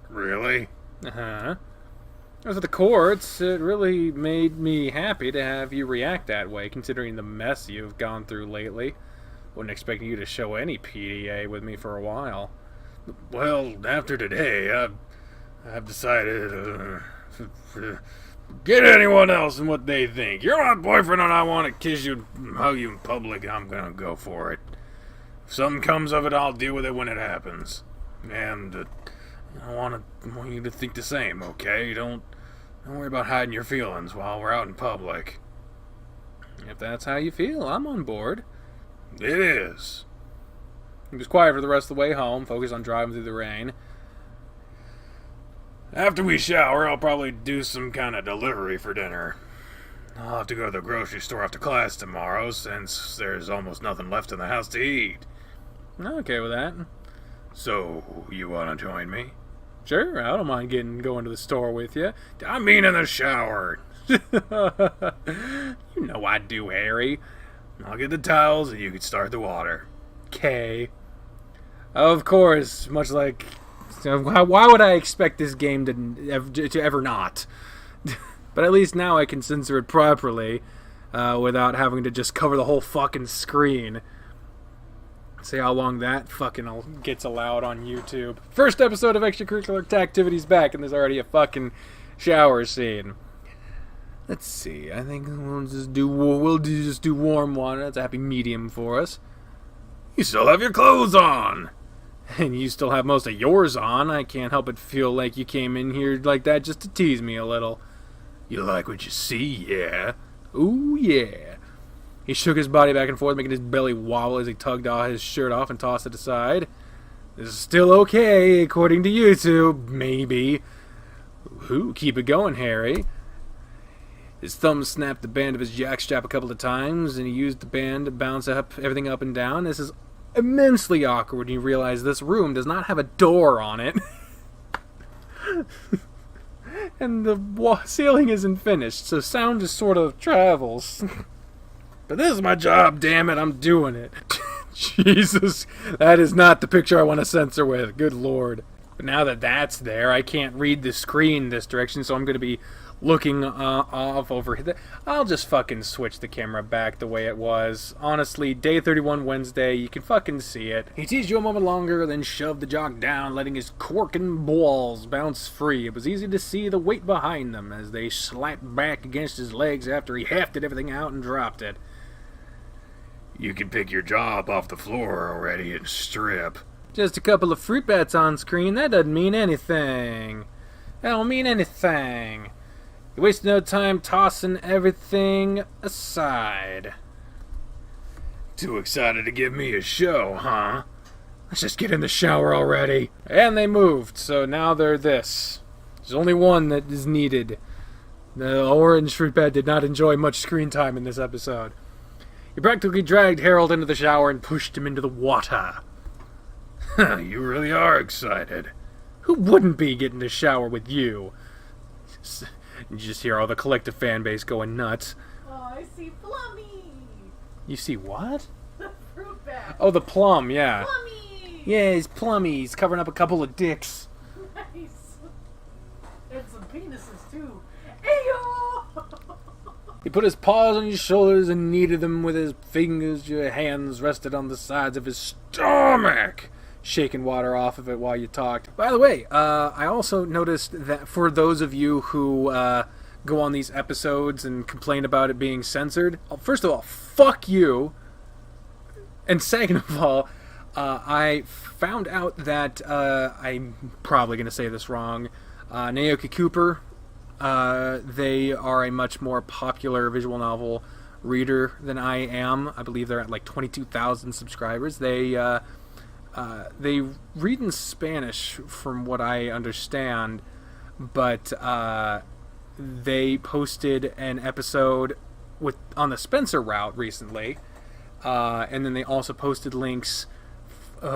Really? Uh-huh. As for the courts, it really made me happy to have you react that way, considering the mess you've gone through lately. Wasn't expecting you to show any PDA with me for a while. Well, after today, I've decided to get anyone else and what they think. You're my boyfriend and I want to kiss you and hug you in public, I'm gonna go for it. If something comes of it, I'll deal with it when it happens. And I want you to think the same, okay? Don't worry about hiding your feelings while we're out in public. If that's how you feel, I'm on board. It is. He was quiet for the rest of the way home, focused on driving through the rain. After we shower, I'll probably do some kind of delivery for dinner. I'll have to go to the grocery store after class tomorrow, since there's almost nothing left in the house to eat. I'm okay with that. So, you want to join me? Sure, I don't mind going to the store with you. I mean in the shower. You know I do, Harry. I'll get the towels and you can start the water. Okay. Of course, much like... Why would I expect this game to ever not? But at least now I can censor it properly without having to just cover the whole fucking screen. See how long that fucking gets allowed on YouTube. First episode of Extracurricular Activities back, and there's already a fucking shower scene. Let's see. I think we'll just do warm water. That's a happy medium for us. You still have your clothes on. And you still have most of yours on. I can't help but feel like you came in here like that just to tease me a little. You like what you see, yeah? Ooh, yeah. He shook his body back and forth, making his belly wobble as he tugged his shirt off and tossed it aside. This is still okay, according to YouTube. Maybe. Ooh, keep it going, Harry. His thumb snapped the band of his jackstrap a couple of times, and he used the band to bounce everything up and down. This is immensely awkward when you realize this room does not have a door on it. And the ceiling isn't finished, so sound just sort of travels. But this is my job, damn it, I'm doing it. Jesus, that is not the picture I want to censor with, good lord. But now that that's there, I can't read the screen this direction, so I'm going to be looking off over here. I'll just fucking switch the camera back the way it was. Honestly, day 31 Wednesday, you can fucking see it. He teased you a moment longer, then shoved the jock down, letting his corking balls bounce free. It was easy to see the weight behind them as they slapped back against his legs after he hefted everything out and dropped it. You can pick your jaw up off the floor already and strip. Just a couple of fruit bats on screen, that doesn't mean anything. That don't mean anything. You wasted no time tossing everything aside. Too excited to give me a show, huh? Let's just get in the shower already. And they moved, so now they're this. There's only one that is needed. The orange fruit bat did not enjoy much screen time in this episode. You practically dragged Harold into the shower and pushed him into the water. You really are excited. Who wouldn't be getting to shower with you? You just hear all the collective fan base going nuts. Oh, I see Plummy. You see what? The fruit bat. Oh, the plum, yeah. Plummy. Yeah, he's plummy. He's covering up a couple of dicks. Nice. And some penises, too. Ayo! He put his paws on your shoulders and kneaded them with his fingers. Your hands rested on the sides of his stomach, shaking water off of it while you talked. By the way, I also noticed that for those of you who go on these episodes and complain about it being censored, first of all, fuck you. And second of all, I found out that, I'm probably going to say this wrong, Naoki Cooper, they are a much more popular visual novel reader than I am. I believe they're at like 22,000 subscribers. They read in Spanish from what I understand, but they posted an episode on the Spencer route recently, and then they also posted links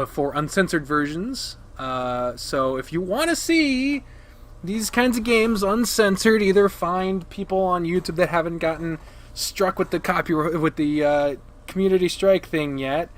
for uncensored versions. So if you want to see these kinds of games uncensored, either find people on YouTube that haven't gotten struck with the community strike thing yet,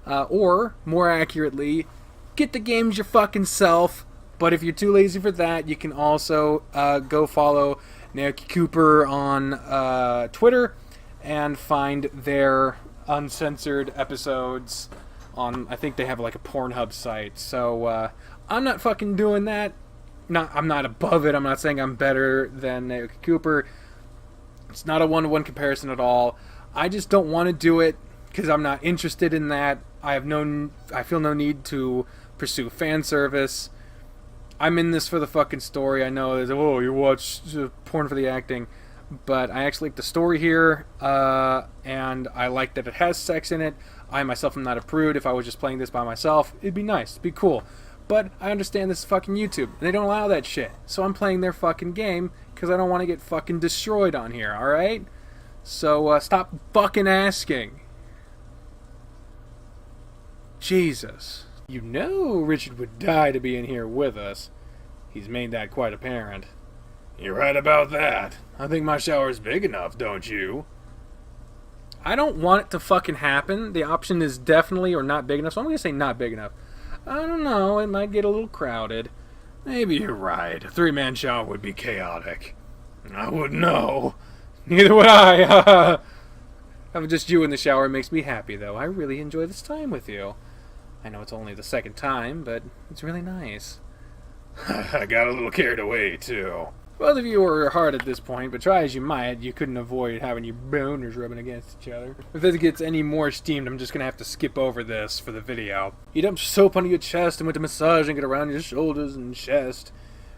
or more accurately, get the games your fucking self. But if you're too lazy for that, you can also go follow Naoki Cooper on Twitter and find their uncensored episodes on, I think they have like a Pornhub site. So I'm not fucking doing that. I'm not above it. I'm not saying I'm better than Naoki Cooper. It's not a one-to-one comparison at all. I just don't want to do it because I'm not interested in that. I feel no need to pursue fan service. I'm in this for the fucking story. I know there's, oh, you watch porn for the acting, but I actually like the story here, and I like that it has sex in it. I myself am not a prude. If I was just playing this by myself, it'd be nice, it'd be cool. But I understand this is fucking YouTube, and they don't allow that shit. So I'm playing their fucking game, because I don't want to get fucking destroyed on here, alright? So, stop fucking asking. Jesus. You know Richard would die to be in here with us. He's made that quite apparent. You're right about that. I think my shower's big enough, don't you? I don't want it to fucking happen. The option is definitely or not big enough, so I'm going to say not big enough. I don't know, it might get a little crowded. Maybe you're right. A 3-man shower would be chaotic. I wouldn't know. Neither would I. Having just you in the shower makes me happy, though. I really enjoy this time with you. I know it's only the second time, but it's really nice. I got a little carried away, too. Both of you were hard at this point, but try as you might, you couldn't avoid having your boners rubbing against each other. If this gets any more steamed, I'm just going to have to skip over this for the video. You dumped soap under your chest and went to massaging it around your shoulders and chest.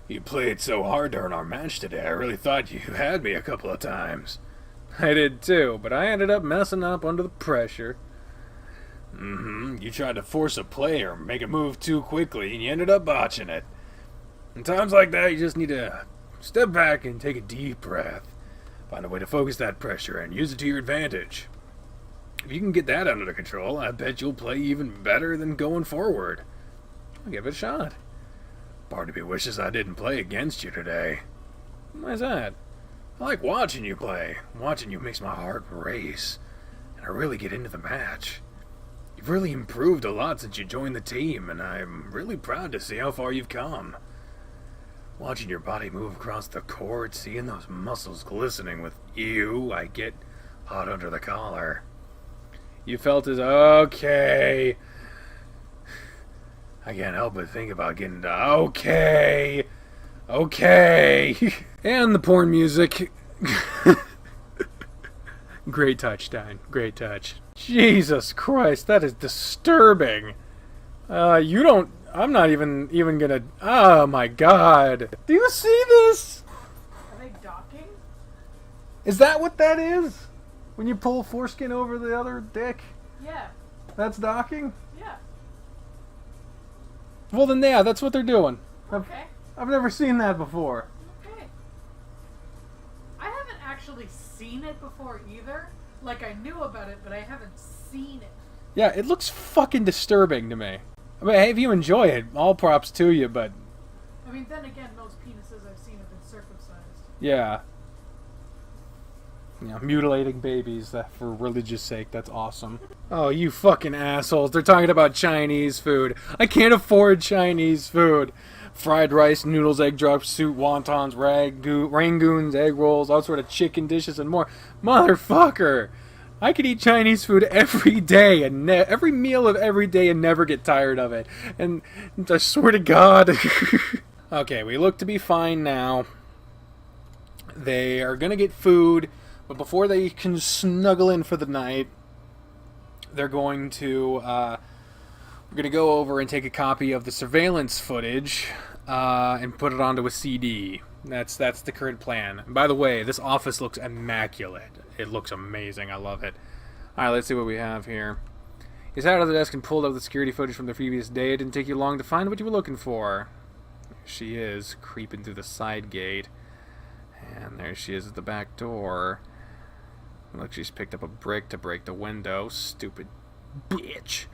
You played so hard during our match today, I really thought you had me a couple of times. I did too, but I ended up messing up under the pressure. You tried to force a play or make a move too quickly, and you ended up botching it. In times like that, you just need to step back and take a deep breath. Find a way to focus that pressure and use it to your advantage. If you can get that under control, I bet you'll play even better than going forward. I'll give it a shot. Part of me wishes I didn't play against you today. Why's that? I like watching you play. Watching you makes my heart race. and I really get into the match. You've really improved a lot since you joined the team, and I'm really proud to see how far you've come. Watching your body move across the court, seeing those muscles glistening with you, I get hot under the collar. You felt as okay. I can't help but think about getting to okay. And the porn music. Great touch, Stein. Great touch. Jesus Christ, that is disturbing. I'm not even gonna. Oh my God. Do you see this? Are they docking? Is that what that is? When you pull foreskin over the other dick? Yeah. That's docking? Yeah. Well then, yeah, that's what they're doing. Okay. I've never seen that before. Okay. I haven't actually seen it before either. Like, I knew about it, but I haven't seen it. Yeah, it looks fucking disturbing to me. I mean, hey, if you enjoy it, all props to you, but... I mean, then again, most penises I've seen have been circumcised. Yeah. You know, mutilating babies for religious sake, that's awesome. Oh, you fucking assholes. They're talking about Chinese food. I can't afford Chinese food. Fried rice, noodles, egg drop soup, wontons, rangoons, egg rolls, all sort of chicken dishes and more. Motherfucker! I could eat Chinese food every day and every meal of every day and never get tired of it. And I swear to God. Okay, we look to be fine now. They are gonna get food, but before they can snuggle in for the night, they're going to we're gonna go over and take a copy of the surveillance footage and put it onto a CD. That's the current plan. And by the way, this office looks immaculate. It looks amazing. I love it. All right, let's see what we have here. He sat out of the desk and pulled up the security footage from the previous day. It didn't take you long to find what you were looking for. There she is, creeping through the side gate. And there she is at the back door. Look, she's picked up a brick to break the window. Stupid bitch.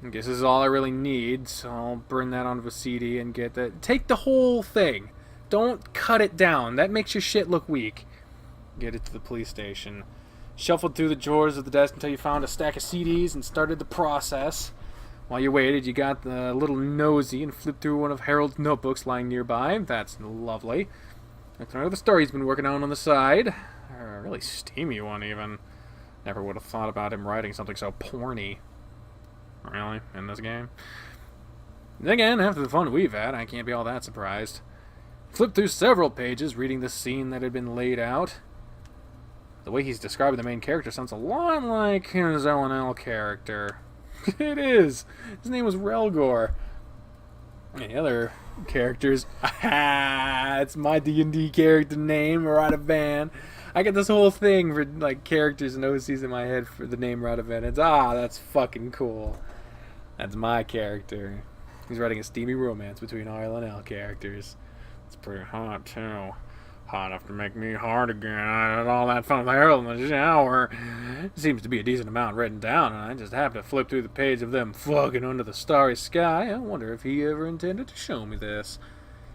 I guess this is all I really need, so I'll burn that onto a CD and get that. Take the whole thing. Don't cut it down. That makes your shit look weak. Get it to the police station. Shuffled through the drawers of the desk until you found a stack of CDs and started the process. While you waited, you got a little nosy and flipped through one of Harold's notebooks lying nearby. That's lovely. Looked at the story he's been working on the side. A really steamy one, even. Never would have thought about him writing something so porny. Really? In this game? Then again, after the fun we've had, I can't be all that surprised. Flipped through several pages, reading the scene that had been laid out. The way he's describing the main character sounds a lot like his L&L character. It is! His name was Relgor. And the other characters... it's my D&D character name, Radavan. I get this whole thing for like characters and OCs in my head for the name Radavan. It's, that's fucking cool. That's my character. He's writing a steamy romance between R and L characters. It's pretty hot, too. Hot enough to make me hard again. I had all that fun with Harold in the shower. Seems to be a decent amount written down, and I just happened to flip through the page of them fucking under the starry sky. I wonder if he ever intended to show me this.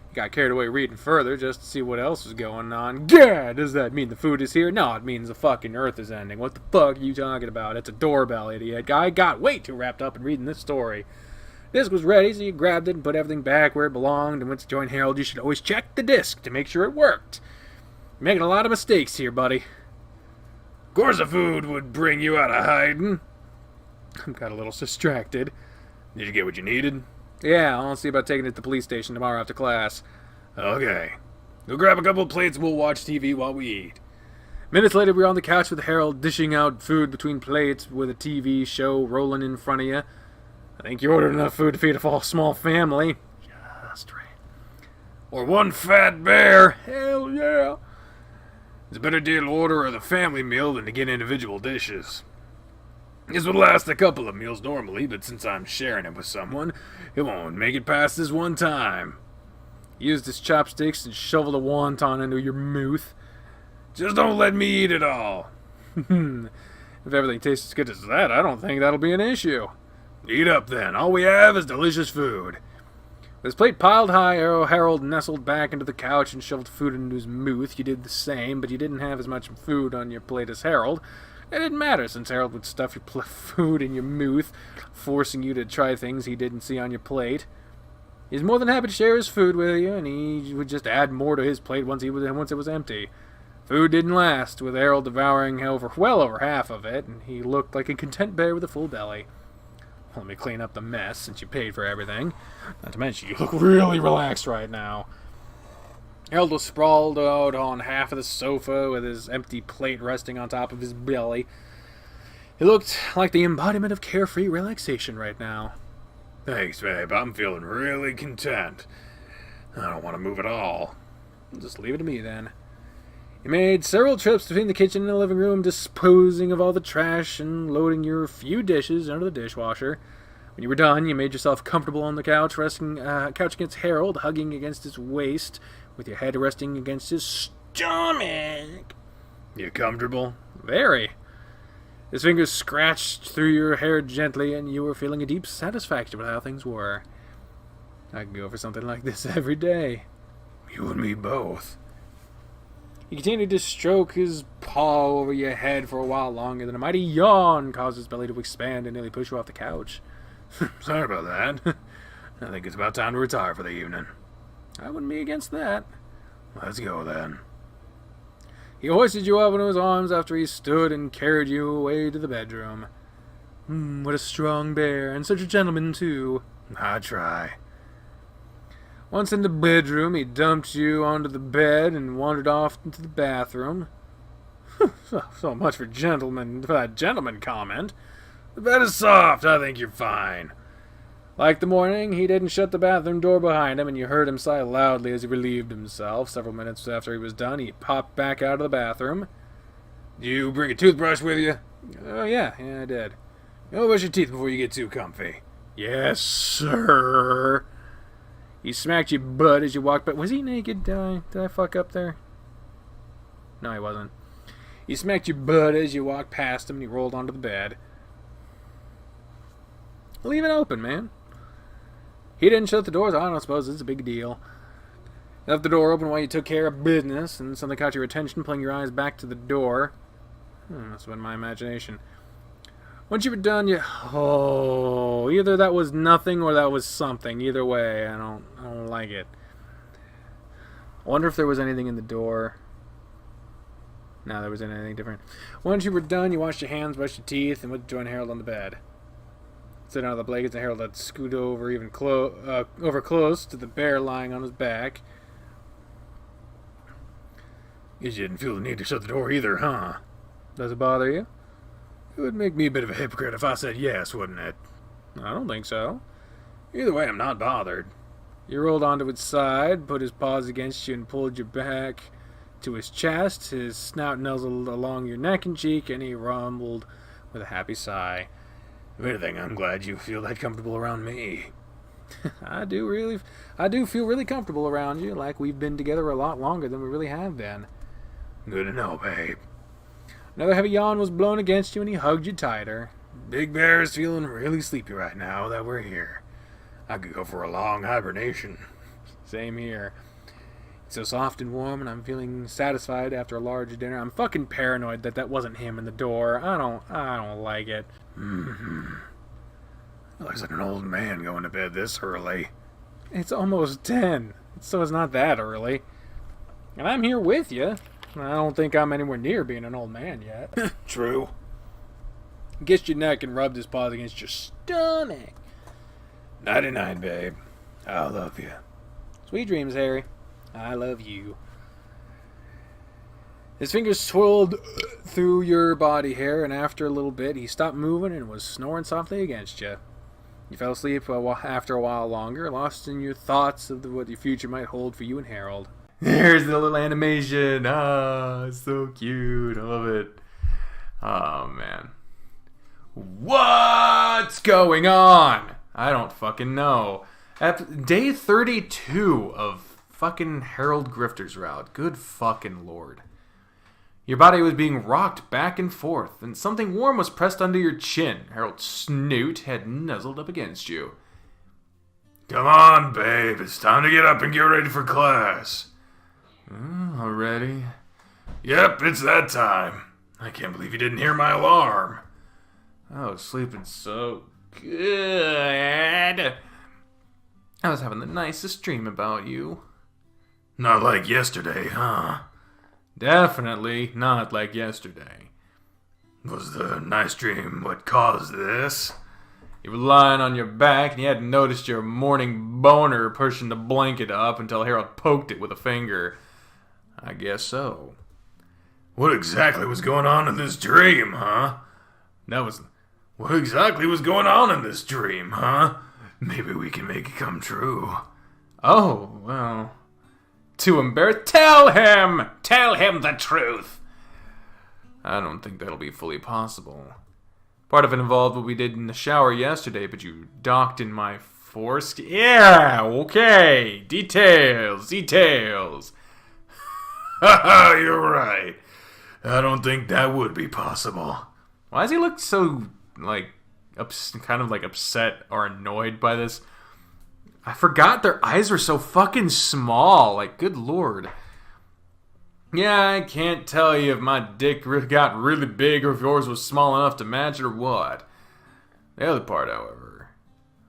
He got carried away reading further just to see what else was going on. Gah! Does that mean the food is here? No, it means the fucking earth is ending. What the fuck are you talking about? It's a doorbell, idiot. I got way too wrapped up in reading this story. Disc was ready, so you grabbed it and put everything back where it belonged, and went to join Harold. You should always check the disc to make sure it worked. You're making a lot of mistakes here, buddy. Of course the food would bring you out of hiding. I got a little distracted. Did you get what you needed? Yeah, I'll see about taking it to the police station tomorrow after class. Okay. Go grab a couple of plates and we'll watch TV while we eat. Minutes later, we were on the couch with Harold dishing out food between plates with a TV show rolling in front of you. I think you ordered enough food to feed a small family. Just right. Or one fat bear. Hell yeah. It's a better deal to order the family meal than to get individual dishes. This would last a couple of meals normally, but since I'm sharing it with someone, it won't make it past this one time. Use his chopsticks and shovel the wonton into your mouth. Just don't let me eat it all. If everything tastes as good as that, I don't think that'll be an issue. Eat up then. All we have is delicious food. With his plate piled high, Harold nestled back into the couch and shoved food into his mouth. You did the same, but you didn't have as much food on your plate as Harold. It didn't matter, since Harold would stuff your food in your mouth, forcing you to try things he didn't see on your plate. He's more than happy to share his food with you, and he would just add more to his plate once it was empty. Food didn't last, with Harold devouring well over half of it, and he looked like a content bear with a full belly. Let me clean up the mess, since you paid for everything. Not to mention, you look really relaxed right now. Harold was sprawled out on half of the sofa with his empty plate resting on top of his belly. He looked like the embodiment of carefree relaxation right now. Thanks, babe. I'm feeling really content. I don't want to move at all. Just leave it to me, then. You made several trips between the kitchen and the living room, disposing of all the trash and loading your few dishes under the dishwasher. When you were done, you made yourself comfortable on the couch, resting couch against Harold, hugging against his waist, with your head resting against his stomach. You comfortable? Very. His fingers scratched through your hair gently, and you were feeling a deep satisfaction with how things were. I could go for something like this every day. You and me both. He continued to stroke his paw over your head for a while longer, then a mighty yawn caused his belly to expand and nearly push you off the couch. Sorry about that. I think it's about time to retire for the evening. I wouldn't be against that. Let's go, then. He hoisted you up into his arms after he stood and carried you away to the bedroom. What a strong bear, and such a gentleman, too. I try. Once in the bedroom, he dumped you onto the bed and wandered off into the bathroom. So much for that gentleman comment. The bed is soft. I think you're fine. Like the morning, he didn't shut the bathroom door behind him, and you heard him sigh loudly as he relieved himself. Several minutes after he was done, he popped back out of the bathroom. You bring a toothbrush with you? Oh, yeah, I did. You'll brush your teeth before you get too comfy. Yes, sir. He smacked your butt as you walked by. Was he naked? Did I fuck up there? No, he wasn't. He smacked your butt as you walked past him, and he rolled onto the bed. Leave it open, man. He didn't shut the doors. I don't suppose it's a big deal. Left the door open while you took care of business, and something caught your attention, pulling your eyes back to the door. Must have been my imagination. Once you were done, either that was nothing or that was something. Either way, I don't like it. I wonder if there was anything in the door. No, there wasn't anything different. Once you were done, you washed your hands, brushed your teeth, and went to join Harold on the bed. Sitting on the blankets, and Harold had scooted over over close to the bear lying on his back. Guess you didn't feel the need to shut the door either, huh? Does it bother you? It would make me a bit of a hypocrite if I said yes, wouldn't it? I don't think so. Either way, I'm not bothered. He rolled onto its side, put his paws against you, and pulled you back to his chest. His snout nuzzled along your neck and cheek, and he rumbled with a happy sigh. If anything, I'm glad you feel that comfortable around me. I do feel really comfortable around you, like we've been together a lot longer than we really have been. Good to know, babe. Another heavy yawn was blown against you, and he hugged you tighter. Big Bear is feeling really sleepy right now that we're here. I could go for a long hibernation. Same here. It's so soft and warm, and I'm feeling satisfied after a large dinner. I'm fucking paranoid that wasn't him in the door. I don't like it. Looks like an old man going to bed this early. It's almost 10, so it's not that early. And I'm here with you. I don't think I'm anywhere near being an old man yet. True. He kissed your neck and rubbed his paws against your stomach. Nighty-night, babe. I love you. Sweet dreams, Harry. I love you. His fingers swirled through your body hair, and after a little bit, he stopped moving and was snoring softly against you. You fell asleep after a while longer, lost in your thoughts of what your future might hold for you and Harold. There's the little animation. It's so cute. I love it. Oh, man. What's going on? I don't fucking know. Day 32 of fucking Harold Grifter's route. Good fucking lord. Your body was being rocked back and forth, and something warm was pressed under your chin. Harold's snoot had nuzzled up against you. Come on, babe. It's time to get up and get ready for class. Already? Yep, it's that time. I can't believe you didn't hear my alarm. I was sleeping so good. I was having the nicest dream about you. Not like yesterday, huh? Definitely not like yesterday. Was the nice dream what caused this? You were lying on your back and you hadn't noticed your morning boner pushing the blanket up until Harold poked it with a finger. I guess so. What exactly was going on in this dream, huh? What exactly was going on in this dream, huh? Maybe we can make it come true. Oh, well. Too embarrassed. Tell him! Tell him the truth! I don't think that'll be fully possible. Part of it involved what we did in the shower yesterday, but you docked in my foreskin. Yeah, okay. Details. Haha, you're right. I don't think that would be possible. Why does he look so, kind of upset or annoyed by this? I forgot their eyes were so fucking small. Good lord. Yeah, I can't tell you if my dick got really big or if yours was small enough to match it or what. The other part, however,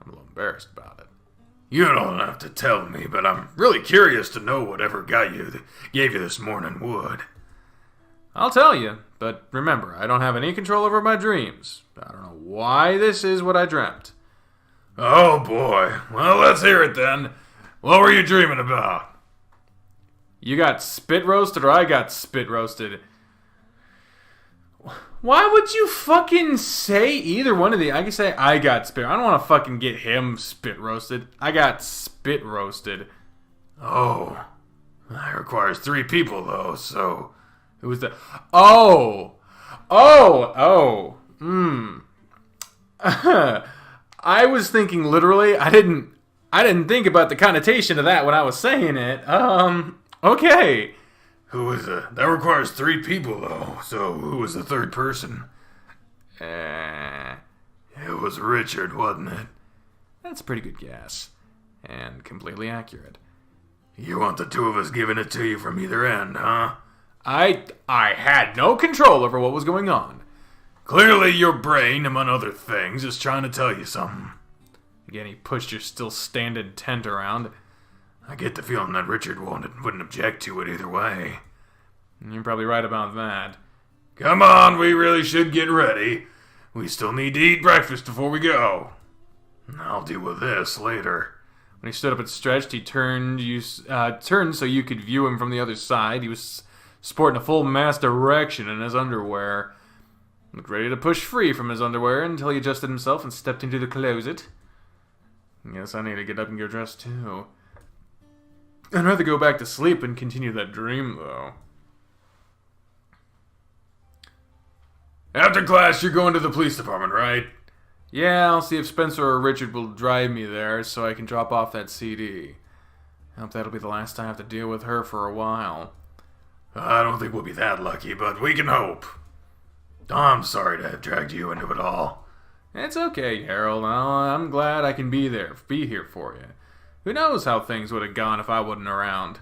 I'm a little embarrassed about it. You don't have to tell me, but I'm really curious to know whatever gave you this morning would. I'll tell you, but remember, I don't have any control over my dreams. I don't know why this is what I dreamt. Oh boy. Well, let's hear it then. What were you dreaming about? You got spit roasted or I got spit roasted? Why would you fucking say either one of the... I can say I got spit... I don't want to fucking get him spit roasted. I got spit roasted. Oh. That requires 3 people, though, so... Who was the... Oh! I was thinking literally. I didn't think about the connotation of that when I was saying it. Okay. Who was that requires 3 people, though, so who was the 3rd person? It was Richard, wasn't it? That's a pretty good guess. And completely accurate. You want the 2 of us giving it to you from either end, huh? I had no control over what was going on. Clearly your brain, among other things, is trying to tell you something. Again, he pushed your still standing tent around. I get the feeling that Richard wouldn't object to it either way. You're probably right about that. Come on, we really should get ready. We still need to eat breakfast before we go. I'll deal with this later. When he stood up and stretched, he turned so you could view him from the other side. He was sporting a full mast erection in his underwear. Looked ready to push free from his underwear until he adjusted himself and stepped into the closet. Guess I need to get up and get dressed too. I'd rather go back to sleep and continue that dream, though. After class, you're going to the police department, right? Yeah, I'll see if Spencer or Richard will drive me there so I can drop off that CD. I hope that'll be the last time I have to deal with her for a while. I don't think we'll be that lucky, but we can hope. I'm sorry to have dragged you into it all. It's okay, Harold. I'm glad I can be here for you. Who knows how things would have gone if I wasn't around.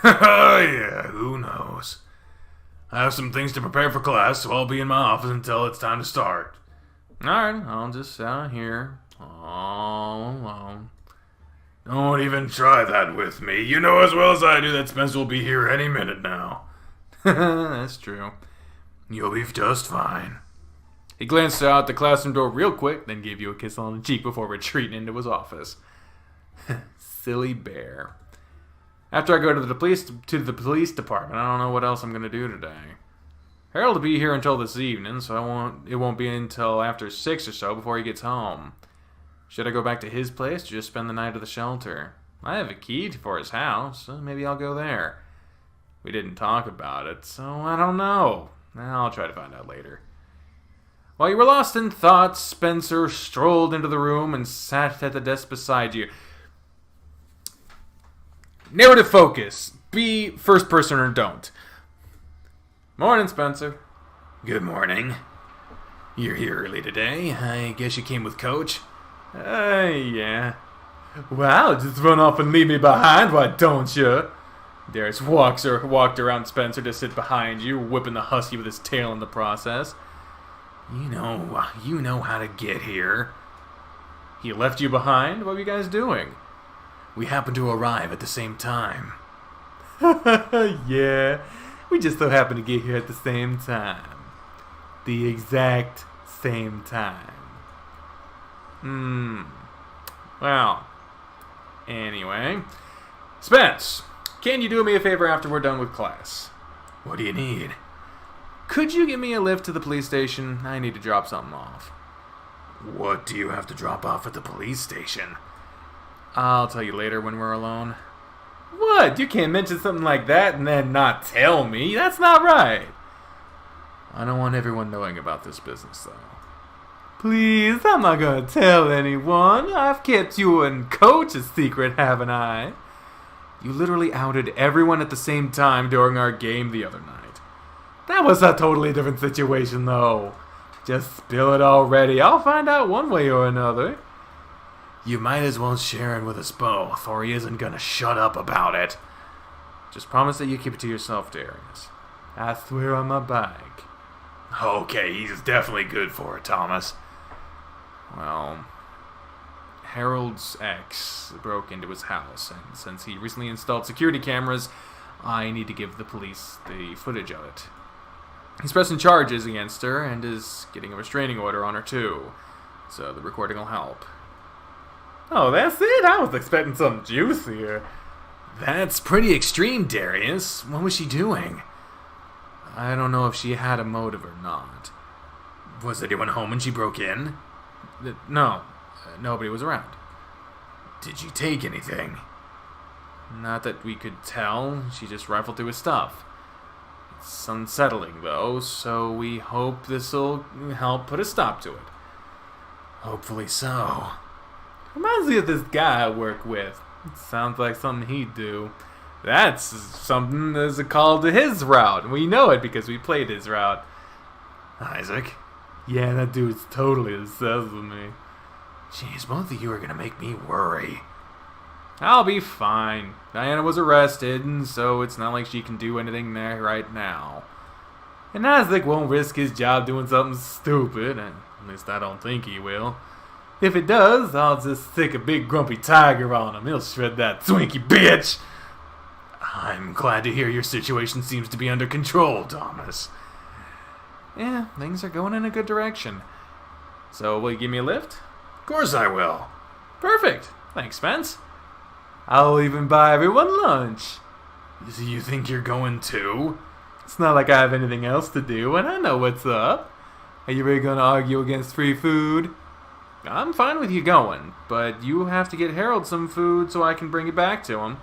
Yeah, who knows. I have some things to prepare for class, so I'll be in my office until it's time to start. Alright, I'll just sit out here, all alone. Don't even try that with me. You know as well as I do that Spencer will be here any minute now. That's true. You'll be just fine. He glanced out the classroom door real quick, then gave you a kiss on the cheek before retreating into his office. Silly bear. After I go to the police department, I don't know what else I'm going to do today. Harold will be here until this evening, so it won't be until after 6 or so before he gets home. Should I go back to his place or just spend the night at the shelter? I have a key for his house, so maybe I'll go there. We didn't talk about it, so I don't know. I'll try to find out later. While you were lost in thought, Spencer strolled into the room and sat at the desk beside you. Narrative focus. Be first person or don't. Morning, Spencer. Good morning. You're here early today. I guess you came with Coach. Yeah. Wow, just run off and leave me behind, why don't you? Darius walked around Spencer to sit behind you, whipping the husky with his tail in the process. You know how to get here. He left you behind? What were you guys doing? We happened to arrive at the same time. Yeah, we just so happened to get here at the same time. The exact same time. Well, anyway. Spence, can you do me a favor after we're done with class? What do you need? Could you give me a lift to the police station? I need to drop something off. What do you have to drop off at the police station? I'll tell you later when we're alone. What? You can't mention something like that and then not tell me. That's not right. I don't want everyone knowing about this business, though. Please, I'm not gonna tell anyone. I've kept you and Coach a secret, haven't I? You literally outed everyone at the same time during our game the other night. That was a totally different situation, though. Just spill it already. I'll find out one way or another. You might as well share it with us both, or he isn't gonna shut up about it. Just promise that you keep it to yourself, Darius. I swear on my bike. Okay, he's definitely good for it, Thomas. Well, Harold's ex broke into his house, and since he recently installed security cameras, I need to give the police the footage of it. He's pressing charges against her and is getting a restraining order on her too, so the recording will help. Oh, that's it? I was expecting something juicier. That's pretty extreme, Darius. What was she doing? I don't know if she had a motive or not. Was anyone home when she broke in? No, nobody was around. Did she take anything? Not that we could tell. She just rifled through his stuff. It's unsettling, though, so we hope this'll help put a stop to it. Hopefully so. Reminds me of this guy I work with. It sounds like something he'd do. That's something that's a call to his route. We know it because we played his route. Isaac? Yeah, that dude's totally obsessed with me. Jeez, both of you are gonna make me worry. I'll be fine. Diana was arrested, and so it's not like she can do anything there right now. And Isaac won't risk his job doing something stupid, and at least I don't think he will. If it does, I'll just stick a big grumpy tiger on him. He'll shred that Twinkie bitch. I'm glad to hear your situation seems to be under control, Thomas. Yeah, things are going in a good direction. So, will you give me a lift? Of course I will. Perfect. Thanks, Spence. I'll even buy everyone lunch. You think you're going too? It's not like I have anything else to do, and I know what's up. Are you really going to argue against free food? I'm fine with you going, but you have to get Harold some food so I can bring it back to him.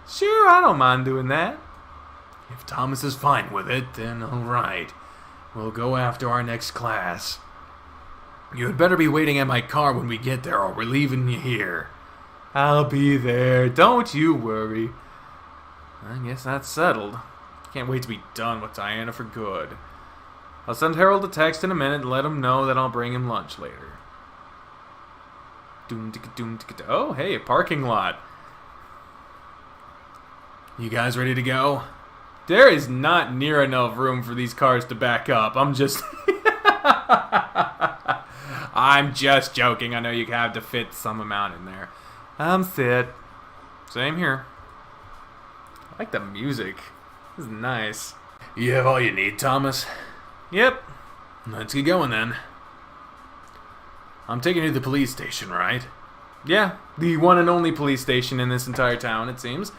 Sure, I don't mind doing that. If Thomas is fine with it, then alright. We'll go after our next class. You had better be waiting at my car when we get there, or we're leaving you here. I'll be there, don't you worry. I guess that's settled. Can't wait to be done with Diana for good. I'll send Harold a text in a minute and let him know that I'll bring him lunch later. Oh, hey, a parking lot. You guys ready to go? There is not near enough room for these cars to back up. I'm just joking. I know you have to fit some amount in there. I'm set. Same here. I like the music. This is nice. You have all you need, Thomas? Yep. Let's get going then. I'm taking you to the police station, right? Yeah, the one and only police station in this entire town, it seems.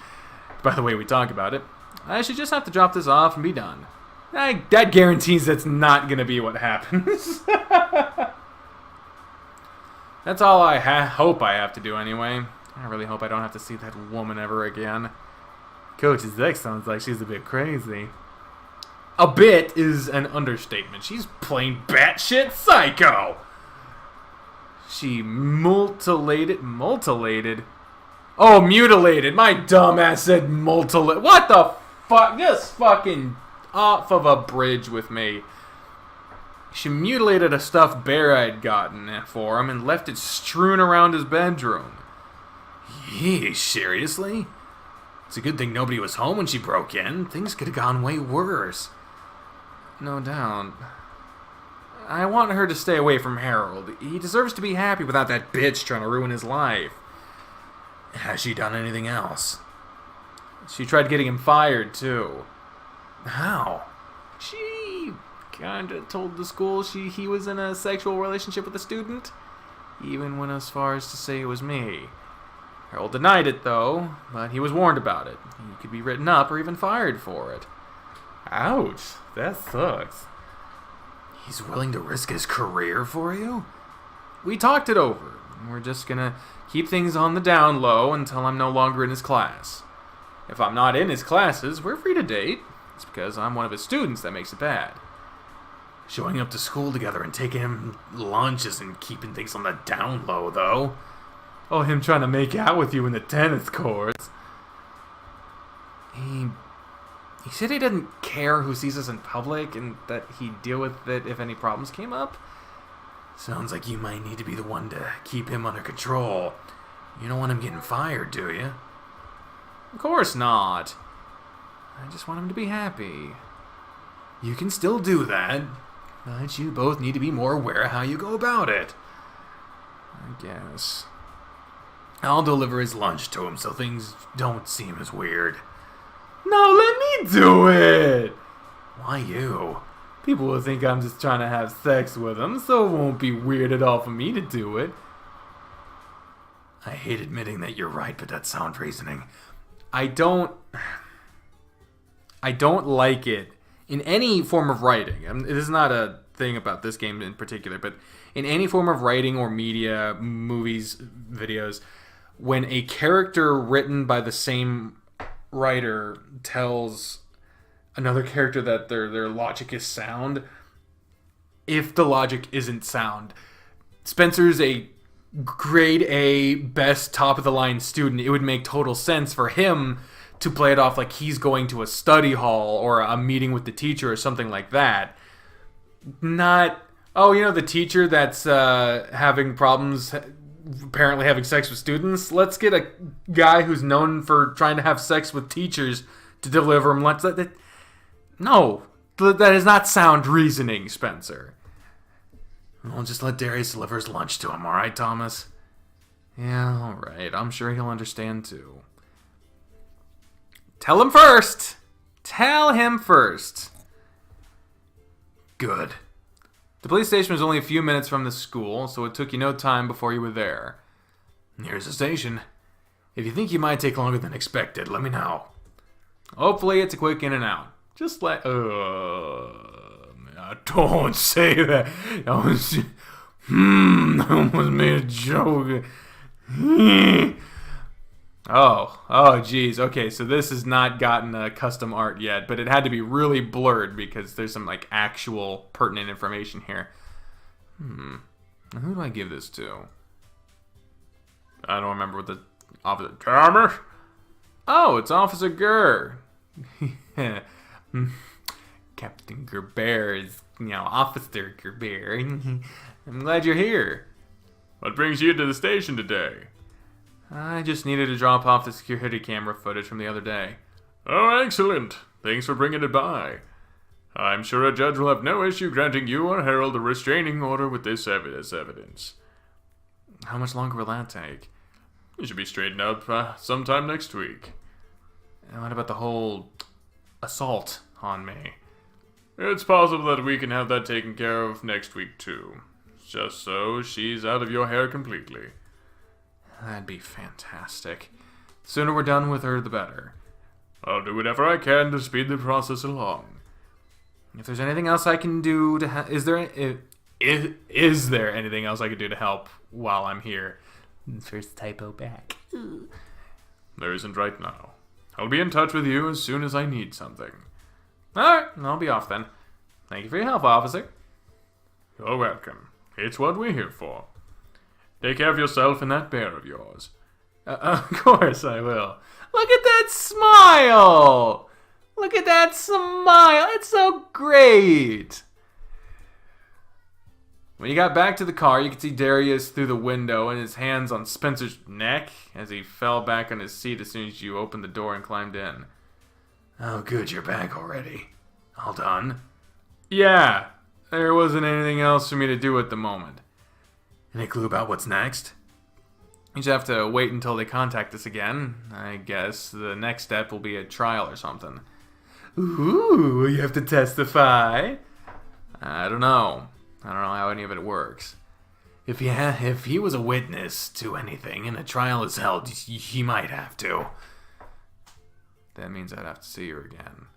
By the way we talk about it. I should just have to drop this off and be done. That guarantees that's not going to be what happens. That's all I hope I have to do anyway. I really hope I don't have to see that woman ever again. Coach's ex sounds like she's a bit crazy. A bit is an understatement. She's plain batshit psycho. She mutilated? Oh, mutilated. My dumbass said mutilated. What the fuck? Just fucking off of a bridge with me. She mutilated a stuffed bear I'd gotten for him and left it strewn around his bedroom. Yeesh, seriously? It's a good thing nobody was home when she broke in. Things could have gone way worse. No doubt. I want her to stay away from Harold. He deserves to be happy without that bitch trying to ruin his life. Has she done anything else? She tried getting him fired, too. How? She kinda told the school he was in a sexual relationship with a student. Even went as far as to say it was me. Harold denied it, though, but he was warned about it. He could be written up or even fired for it. Ouch, that sucks. He's willing to risk his career for you? We talked it over. We're just gonna keep things on the down low until I'm no longer in his class. If I'm not in his classes, we're free to date. It's because I'm one of his students that makes it bad. Showing up to school together and taking him lunch isn't keeping things on the down low, though. Oh, him trying to make out with you in the tennis courts. He said he doesn't care who sees us in public and that he'd deal with it if any problems came up. Sounds like you might need to be the one to keep him under control. You don't want him getting fired, do you? Of course not. I just want him to be happy. You can still do that, but you both need to be more aware of how you go about it. I guess. I'll deliver his lunch to him so things don't seem as weird. No, let me do it! Why you? People will think I'm just trying to have sex with him, so it won't be weird at all for me to do it. I hate admitting that you're right, but that's sound reasoning. I don't like it in any form of writing. It is not a thing about this game in particular, but in any form of writing or media, movies, videos, when a character written by the same writer tells another character that their logic is sound, if the logic isn't sound, Spencer's a grade A, best top-of-the-line student. It would make total sense for him to play it off like he's going to a study hall or a meeting with the teacher or something like that. Not, oh, the teacher that's having problems apparently having sex with students. Let's get a guy who's known for trying to have sex with teachers to deliver him lunch. No, that is not sound reasoning, Spencer. Well, just let Darius deliver his lunch to him, alright, Thomas? Yeah, alright. I'm sure he'll understand, too. Tell him first! Tell him first! Good. The police station was only a few minutes from the school, so it took you no time before you were there. Here's the station. If you think you might take longer than expected, let me know. Hopefully it's a quick in and out. Just let... don't say that. I almost made a joke. Oh, geez. Okay, so this has not gotten a custom art yet, but it had to be really blurred because there's some, actual pertinent information here. Who do I give this to? I don't remember what the officer... Thomas? Oh, it's Officer Gurr. Captain Gerber is, Officer Gerber. I'm glad you're here. What brings you to the station today? I just needed to drop off the security camera footage from the other day. Oh, excellent. Thanks for bringing it by. I'm sure a judge will have no issue granting you or Harold a restraining order with this evidence. How much longer will that take? It should be straightened out sometime next week. And what about the whole assault on me? It's possible that we can have that taken care of next week, too. Just so she's out of your hair completely. That'd be fantastic. The sooner we're done with her, the better. I'll do whatever I can to speed the process along. If there's anything else I can do to is there anything else I can do to help while I'm here? First typo back. There isn't right now. I'll be in touch with you as soon as I need something. Alright, I'll be off then. Thank you for your help, officer. You're welcome. It's what we're here for. Take care of yourself and that bear of yours. Of course I will. Look at that smile! Look at that smile! It's so great! When you got back to the car, you could see Darius through the window and his hands on Spencer's neck as he fell back on his seat as soon as you opened the door and climbed in. Oh, good, you're back already. All done? Yeah, there wasn't anything else for me to do at the moment. Any clue about what's next? You just have to wait until they contact us again. I guess the next step will be a trial or something. Ooh, you have to testify? I don't know. I don't know how any of it works. If he was a witness to anything and a trial is held, he might have to. That means I'd have to see her again.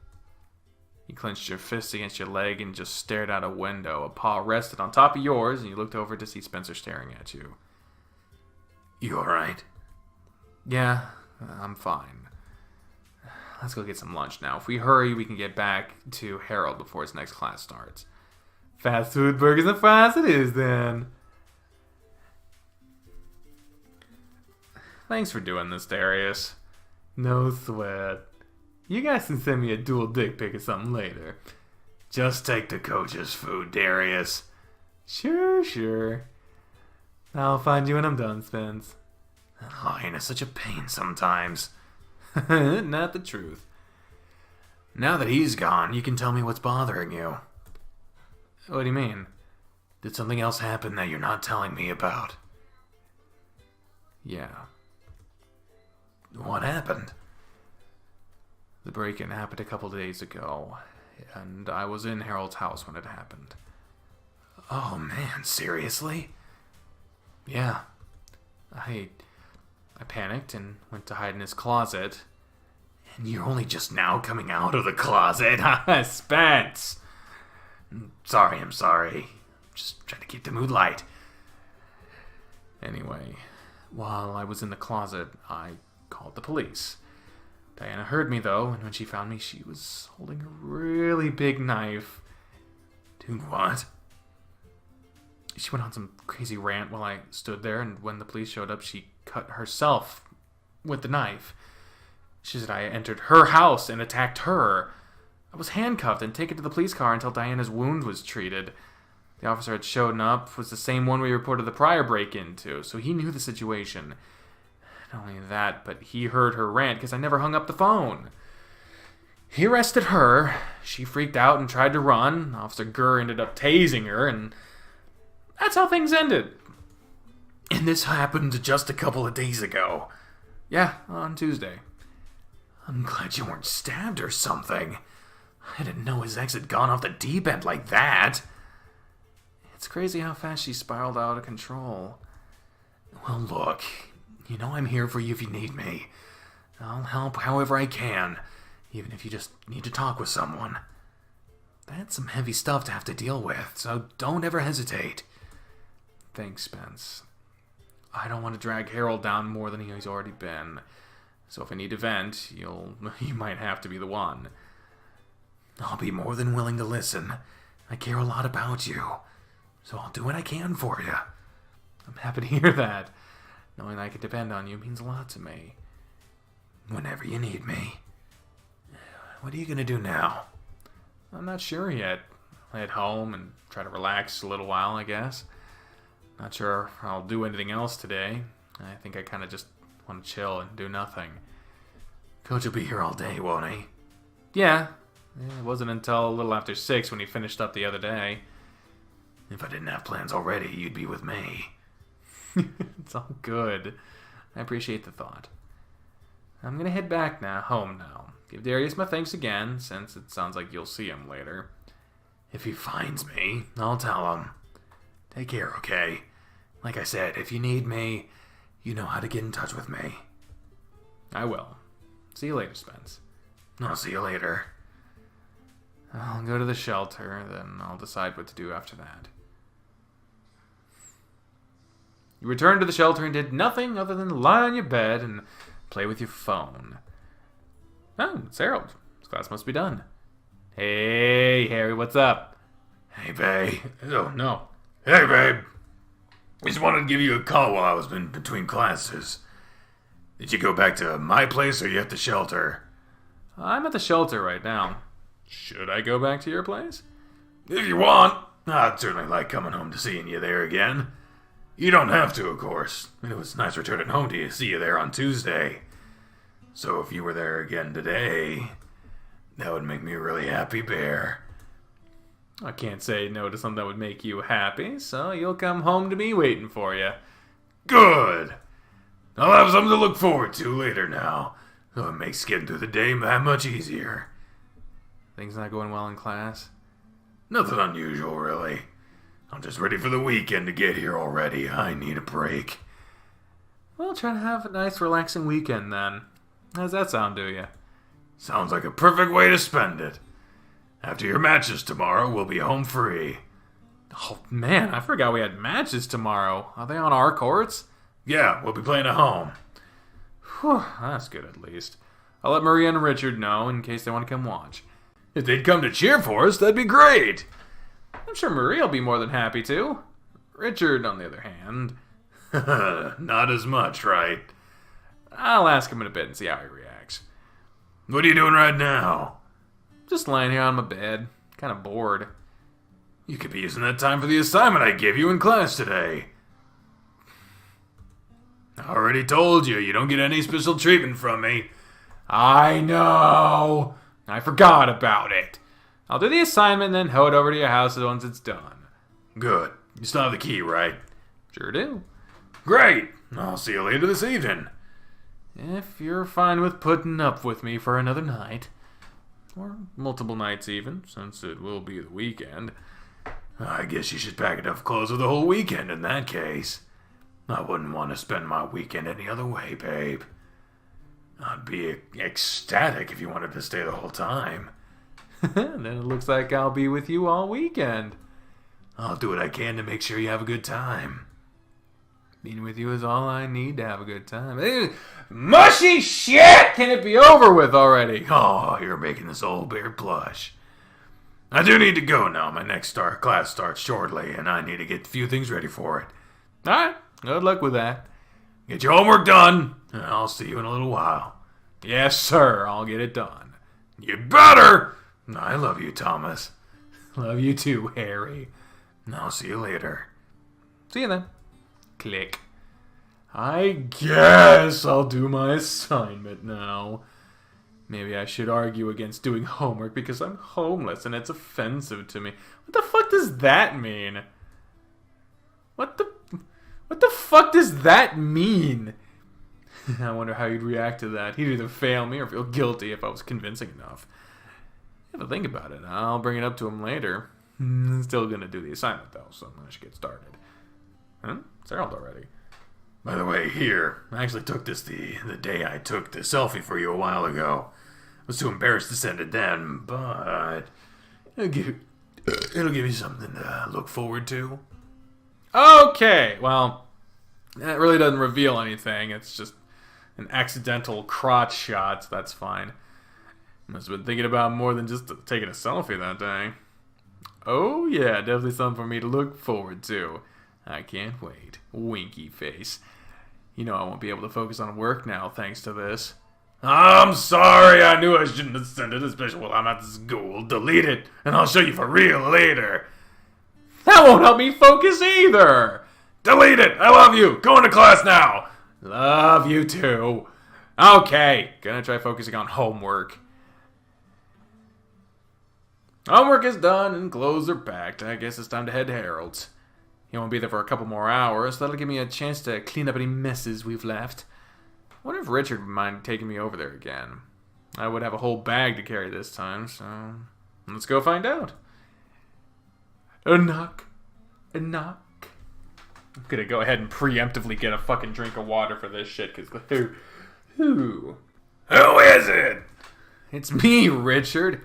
You clenched your fist against your leg and just stared out a window. A paw rested on top of yours, and you looked over to see Spencer staring at you. You alright? Yeah, I'm fine. Let's go get some lunch now. If we hurry, we can get back to Harold before his next class starts. Fast food burgers and fries it is, then. Thanks for doing this, Darius. No sweat. You guys can send me a dual dick pic or something later. Just take the coach's food, Darius. Sure. I'll find you when I'm done, Spence. Lying is such a pain sometimes. Not the truth. Now that he's gone, you can tell me what's bothering you. What do you mean? Did something else happen that you're not telling me about? Yeah. What happened? The break-in happened a couple days ago, and I was in Harold's house when it happened. Oh man, seriously? Yeah. I panicked and went to hide in his closet. And you're only just now coming out of the closet? Spence! I'm sorry. Just trying to keep the mood light. Anyway, while I was in the closet, I called the police. Diana heard me, though, and when she found me, she was holding a really big knife. Dude, what? She went on some crazy rant while I stood there, and when the police showed up, she cut herself with the knife. She said I entered her house and attacked her. I was handcuffed and taken to the police car until Diana's wound was treated. The officer had shown up was the same one we reported the prior break-in to, so he knew the situation. Not only that, but he heard her rant because I never hung up the phone. He arrested her. She freaked out and tried to run. Officer Gurr ended up tasing her, and that's how things ended. And this happened just a couple of days ago. Yeah, on Tuesday. I'm glad you weren't stabbed or something. I didn't know his ex had gone off the deep end like that. It's crazy how fast she spiraled out of control. Well, look, you know I'm here for you if you need me. I'll help however I can, even if you just need to talk with someone. That's some heavy stuff to have to deal with, so don't ever hesitate. Thanks, Spence. I don't want to drag Harold down more than he's already been. So if I need to vent, you might have to be the one. I'll be more than willing to listen. I care a lot about you, so I'll do what I can for you. I'm happy to hear that. Knowing I can depend on you means a lot to me. Whenever you need me. What are you gonna do now? I'm not sure yet. I'll head home and try to relax a little while, I guess. Not sure I'll do anything else today. I think I kind of just want to chill and do nothing. Coach will be here all day, won't he? Yeah. It wasn't until a little after 6 when he finished up the other day. If I didn't have plans already, you'd be with me. It's all good. I appreciate the thought. I'm gonna head back home now. Give Darius my thanks again, since it sounds like you'll see him later. If he finds me, I'll tell him. Take care, okay? Like I said, if you need me, you know how to get in touch with me. I will. See you later, Spence. I'll see you later. I'll go to the shelter, then I'll decide what to do after that. You returned to the shelter and did nothing other than lie on your bed and play with your phone. Oh, it's Harold. His class must be done. Hey, Harry, what's up? Hey, babe. Oh, no. Hey, babe. Just wanted to give you a call while I was in between classes. Did you go back to my place or are you at the shelter? I'm at the shelter right now. Should I go back to your place? If you want. I'd certainly like coming home to seeing you there again. You don't have to, of course. It was nice returning home to see you there on Tuesday. So if you were there again today, that would make me a really happy bear. I can't say no to something that would make you happy, so you'll come home to me waiting for you. Good! I'll have something to look forward to later now. So it makes getting through the day that much easier. Things not going well in class? Nothing unusual, really. I'm just ready for the weekend to get here already. I need a break. Well, try to have a nice, relaxing weekend then. How's that sound to you? Sounds like a perfect way to spend it. After your matches tomorrow, we'll be home free. Oh, man, I forgot we had matches tomorrow. Are they on our courts? Yeah, we'll be playing at home. Whew, that's good at least. I'll let Maria and Richard know in case they want to come watch. If they'd come to cheer for us, that'd be great. I'm sure Maria will be more than happy to. Richard, on the other hand... Not as much, right? I'll ask him in a bit and see how he reacts. What are you doing right now? Just lying here on my bed. Kind of bored. You could be using that time for the assignment I gave you in class today. I already told you, you don't get any special treatment from me. I know. I forgot about it. I'll do the assignment and then head over to your house once it's done. Good. You still have the key, right? Sure do. Great. I'll see you later this evening. If you're fine with putting up with me for another night. Or multiple nights even, since it will be the weekend. I guess you should pack enough clothes for the whole weekend in that case. I wouldn't want to spend my weekend any other way, babe. I'd be ecstatic if you wanted to stay the whole time. Then it looks like I'll be with you all weekend. I'll do what I can to make sure you have a good time. Being with you is all I need to have a good time. Mushy shit! Can it be over with already? Oh, you're making this old bear blush. I do need to go now. My next class starts shortly, and I need to get a few things ready for it. Alright, good luck with that. Get your homework done, and I'll see you in a little while. Yes, sir, I'll get it done. You better! I love you, Thomas. Love you too, Harry. I'll see you later. See you then. Click. I guess I'll do my assignment now. Maybe I should argue against doing homework because I'm homeless and it's offensive to me. What the fuck does that mean? What the fuck does that mean? I wonder how he'd react to that. He'd either fail me or feel guilty if I was convincing enough. If I think about it, I'll bring it up to him later. I'm still gonna do the assignment though, so I should get started. Huh? It's Harold already. By the way, here, I actually took this the day I took the selfie for you a while ago. I was too embarrassed to send it then, but it'll give you something to look forward to. Okay, well, that really doesn't reveal anything. It's just an accidental crotch shot, so that's fine. Must have been thinking about more than just taking a selfie that day. Oh yeah, definitely something for me to look forward to. I can't wait. Winky face. You know I won't be able to focus on work now thanks to this. I'm sorry, I knew I shouldn't have sent it, especially while I'm at the school. Delete it, and I'll show you for real later. That won't help me focus either! Delete it! I love you! Going to class now! Love you too. Okay, gonna try focusing on homework. Homework is done and clothes are packed. I guess it's time to head to Harold's. He won't be there for a couple more hours, so that'll give me a chance to clean up any messes we've left. I wonder if Richard would mind taking me over there again. I would have a whole bag to carry this time, so let's go find out. A knock. A knock. I'm gonna go ahead and preemptively get a fucking drink of water for this shit, because who is it? It's me, Richard.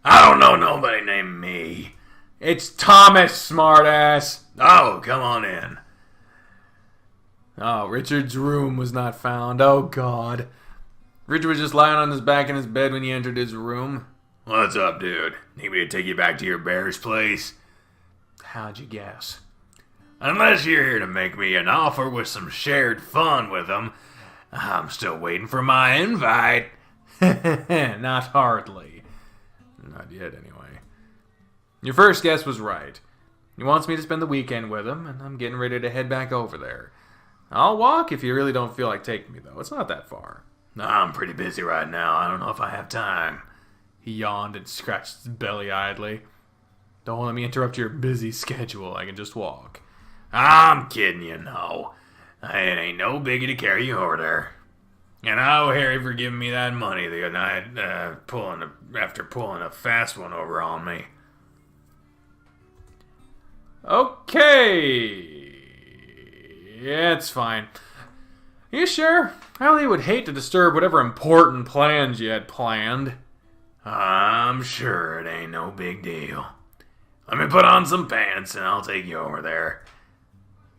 I don't know nobody named me. It's Thomas, smartass. Oh, come on in. Oh, Richard's room was not found. Oh, God. Richard was just lying on his back in his bed when he entered his room. What's up, dude? Need me to take you back to your bear's place? How'd you guess? Unless you're here to make me an offer with some shared fun with them, I'm still waiting for my invite. Not hardly. Not yet, anyway. Your first guess was right. He wants me to spend the weekend with him, and I'm getting ready to head back over there. I'll walk if you really don't feel like taking me, though. It's not that far. I'm pretty busy right now. I don't know if I have time. He yawned and scratched his belly idly. Don't let me interrupt your busy schedule. I can just walk. I'm kidding, you know. It ain't no biggie to carry you over there. And I owe Harry for giving me that money the other night, after pulling a fast one over on me. Okay. Yeah, it's fine. You sure? I really would hate to disturb whatever important plans you had planned. I'm sure it ain't no big deal. Let me put on some pants and I'll take you over there.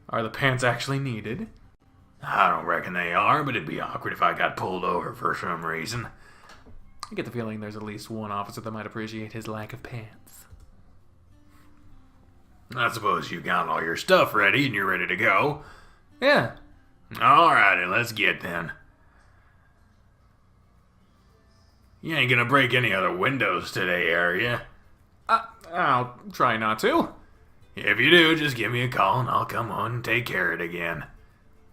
Are the pants actually needed? I don't reckon they are, but it'd be awkward if I got pulled over for some reason. I get the feeling there's at least one officer that might appreciate his lack of pants. I suppose you got all your stuff ready and you're ready to go. Yeah. Alrighty, let's get then. You ain't gonna break any other windows today, are you? I'll try not to. If you do, just give me a call and I'll come on and take care of it again.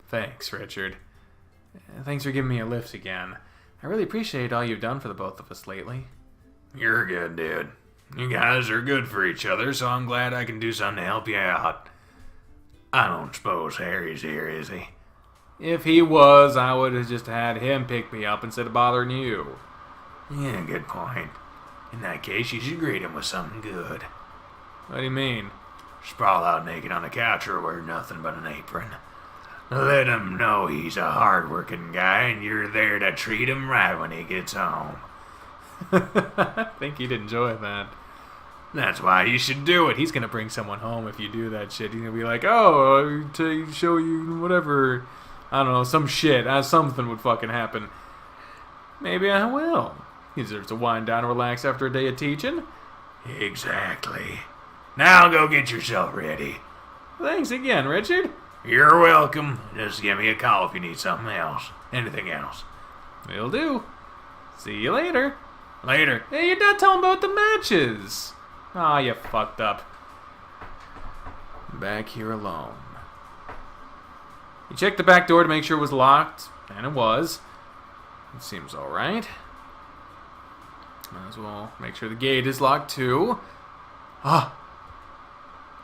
Thanks, Richard. Thanks for giving me a lift again. I really appreciate all you've done for the both of us lately. You're good, dude. You guys are good for each other, so I'm glad I can do something to help you out. I don't suppose Harry's here, is he? If he was, I would have just had him pick me up instead of bothering you. Yeah, good point. In that case, you should greet him with something good. What do you mean? Sprawl out naked on the couch or wear nothing but an apron. Let him know he's a hard-working guy and you're there to treat him right when he gets home. I think he'd enjoy that. That's why you should do it. He's gonna bring someone home if you do that shit. He's gonna be like, oh, to show you whatever. I don't know, some shit. Something would fucking happen. Maybe I will. He deserves to wind down and relax after a day of teaching. Exactly. Now go get yourself ready. Thanks again, Richard. You're welcome. Just give me a call if you need something else. Anything else. Will do. See you later. Later. Hey, you're not telling about the matches. Aw, you fucked up. Back here alone. You checked the back door to make sure it was locked, and it was. It seems alright. Might as well make sure the gate is locked too. Ah!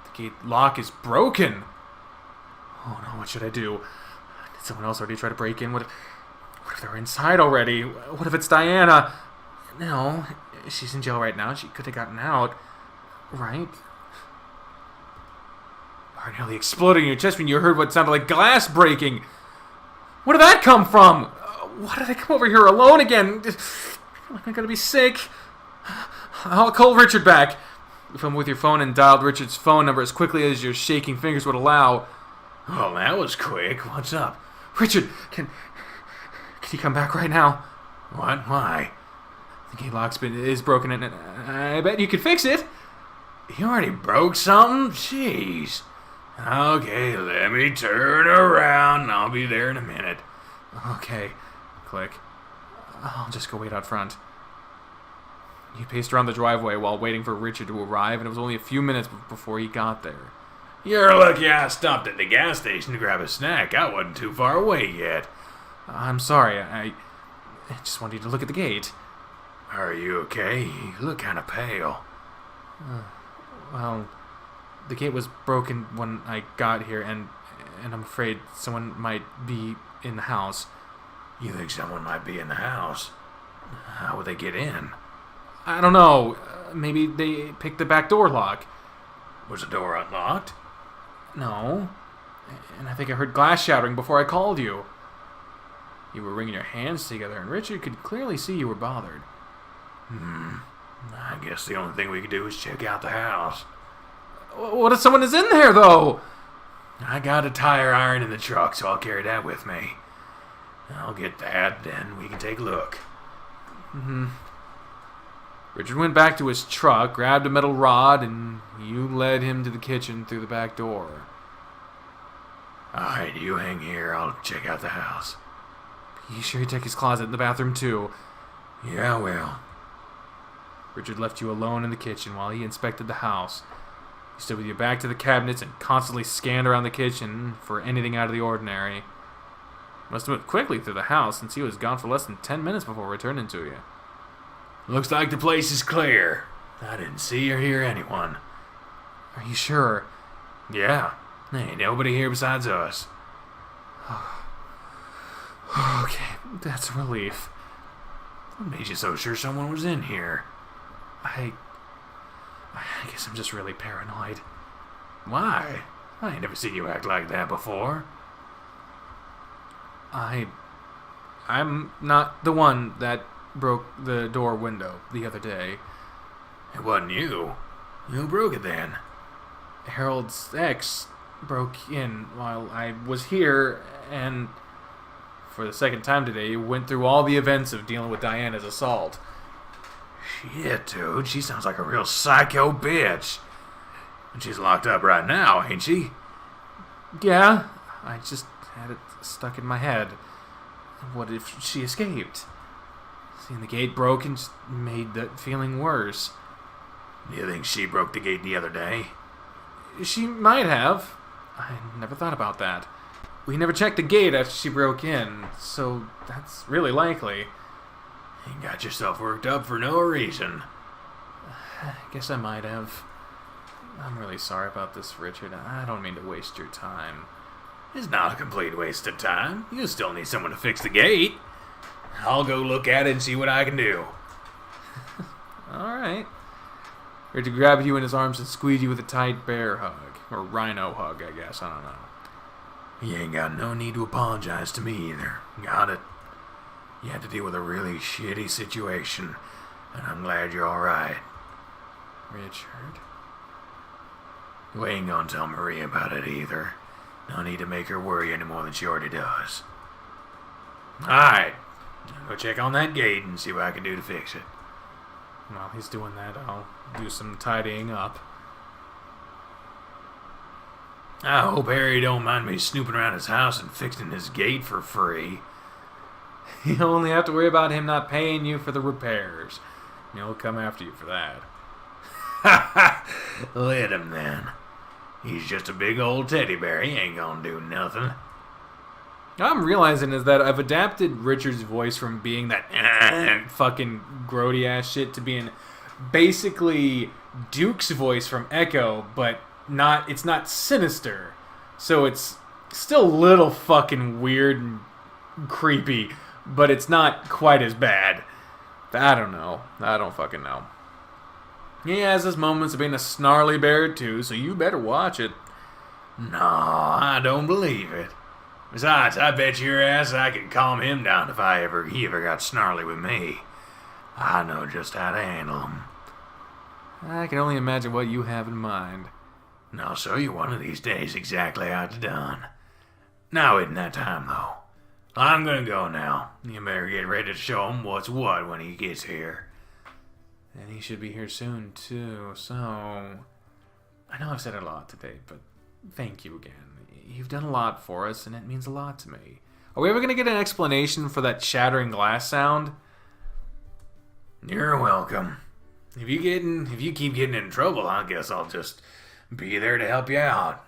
The gate lock is broken! Oh no, what should I do? Did someone else already try to break in? What if they're inside already? What if it's Diana? No, she's in jail right now. She could have gotten out. Right? You nearly exploded in your chest when you heard what sounded like glass breaking. Where did that come from? Why did I come over here alone again? I feel like I'm gonna be sick. I'll call Richard back. You phoned with your phone and dialed Richard's phone number as quickly as your shaking fingers would allow. Oh, that was quick. What's up? Richard, can you come back right now? What? Why? The gate lock is broken and I bet you could fix it. You already broke something? Jeez. Okay, let me turn around and I'll be there in a minute. Okay. Click. I'll just go wait out front. You paced around the driveway while waiting for Richard to arrive, and it was only a few minutes before he got there. You're lucky I stopped at the gas station to grab a snack. I wasn't too far away yet. I'm sorry. I just wanted you to look at the gate. Are you okay? You look kind of pale. Well, the gate was broken when I got here, and I'm afraid someone might be in the house. You think someone might be in the house? How would they get in? I don't know. Maybe they picked the back door lock. Was the door unlocked? No. And I think I heard glass shattering before I called you. You were wringing your hands together, and Richard could clearly see you were bothered. I guess the only thing we could do is check out the house. What if someone is in there, though? I got a tire iron in the truck, so I'll carry that with me. I'll get that, then we can take a look. Richard went back to his truck, grabbed a metal rod, and you led him to the kitchen through the back door. Alright, you hang here. I'll check out the house. You sure you check his closet and the bathroom, too? Yeah, well. Richard left you alone in the kitchen while he inspected the house. He stood with your back to the cabinets and constantly scanned around the kitchen for anything out of the ordinary. Must have moved quickly through the house since he was gone for less than 10 minutes before returning to you. Looks like the place is clear. I didn't see or hear anyone. Are you sure? Yeah, ain't nobody here besides us. Okay, that's a relief. What made you so sure someone was in here? I guess I'm just really paranoid. Why? I ain't never seen you act like that before. I'm not the one that broke the door window the other day. It wasn't you. Who broke it then? Harold's ex broke in while I was here, and for the second time today, went through all the events of dealing with Diana's assault. Shit, dude, she sounds like a real psycho bitch. And she's locked up right now, ain't she? Yeah, I just had it stuck in my head. What if she escaped? Seeing the gate broken just made that feeling worse. Do you think she broke the gate the other day? She might have. I never thought about that. We never checked the gate after she broke in, so that's really likely. You got yourself worked up for no reason. I guess I might have. I'm really sorry about this, Richard. I don't mean to waste your time. It's not a complete waste of time. You still need someone to fix the gate. I'll go look at it and see what I can do. Alright. Richard grabbed you in his arms and squeezed you with a tight bear hug. Or rhino hug, I guess. I don't know. You ain't got no need to apologize to me either. Got it? You had to deal with a really shitty situation, and I'm glad you're alright. Richard? You ain't gonna tell Maria about it either. No need to make her worry any more than she already does. Alright. Go check on that gate and see what I can do to fix it. While he's doing that, I'll do some tidying up. I hope Harry don't mind me snooping around his house and fixing his gate for free. You only have to worry about him not paying you for the repairs. He'll come after you for that. Ha ha! Let him then. He's just a big old teddy bear. He ain't gonna do nothing. What I'm realizing is that I've adapted Richard's voice from being that fucking grody ass shit to being basically Duke's voice from Echo, but it's not sinister. So it's still a little fucking weird and creepy, but it's not quite as bad. I don't know. I don't fucking know. He has his moments of being a snarly bear too, so you better watch it. No, I don't believe it. Besides, I bet your ass I could calm him down if he ever got snarly with me. I know just how to handle him. I can only imagine what you have in mind. And I'll show you one of these days exactly how it's done. Now isn't that time, though. I'm gonna go now. You better get ready to show him what's what when he gets here. And he should be here soon, too, so... I know I've said it a lot today, but thank you again. You've done a lot for us, and it means a lot to me. Are we ever going to get an explanation for that shattering glass sound? You're welcome. If you keep getting in trouble, I guess I'll just be there to help you out.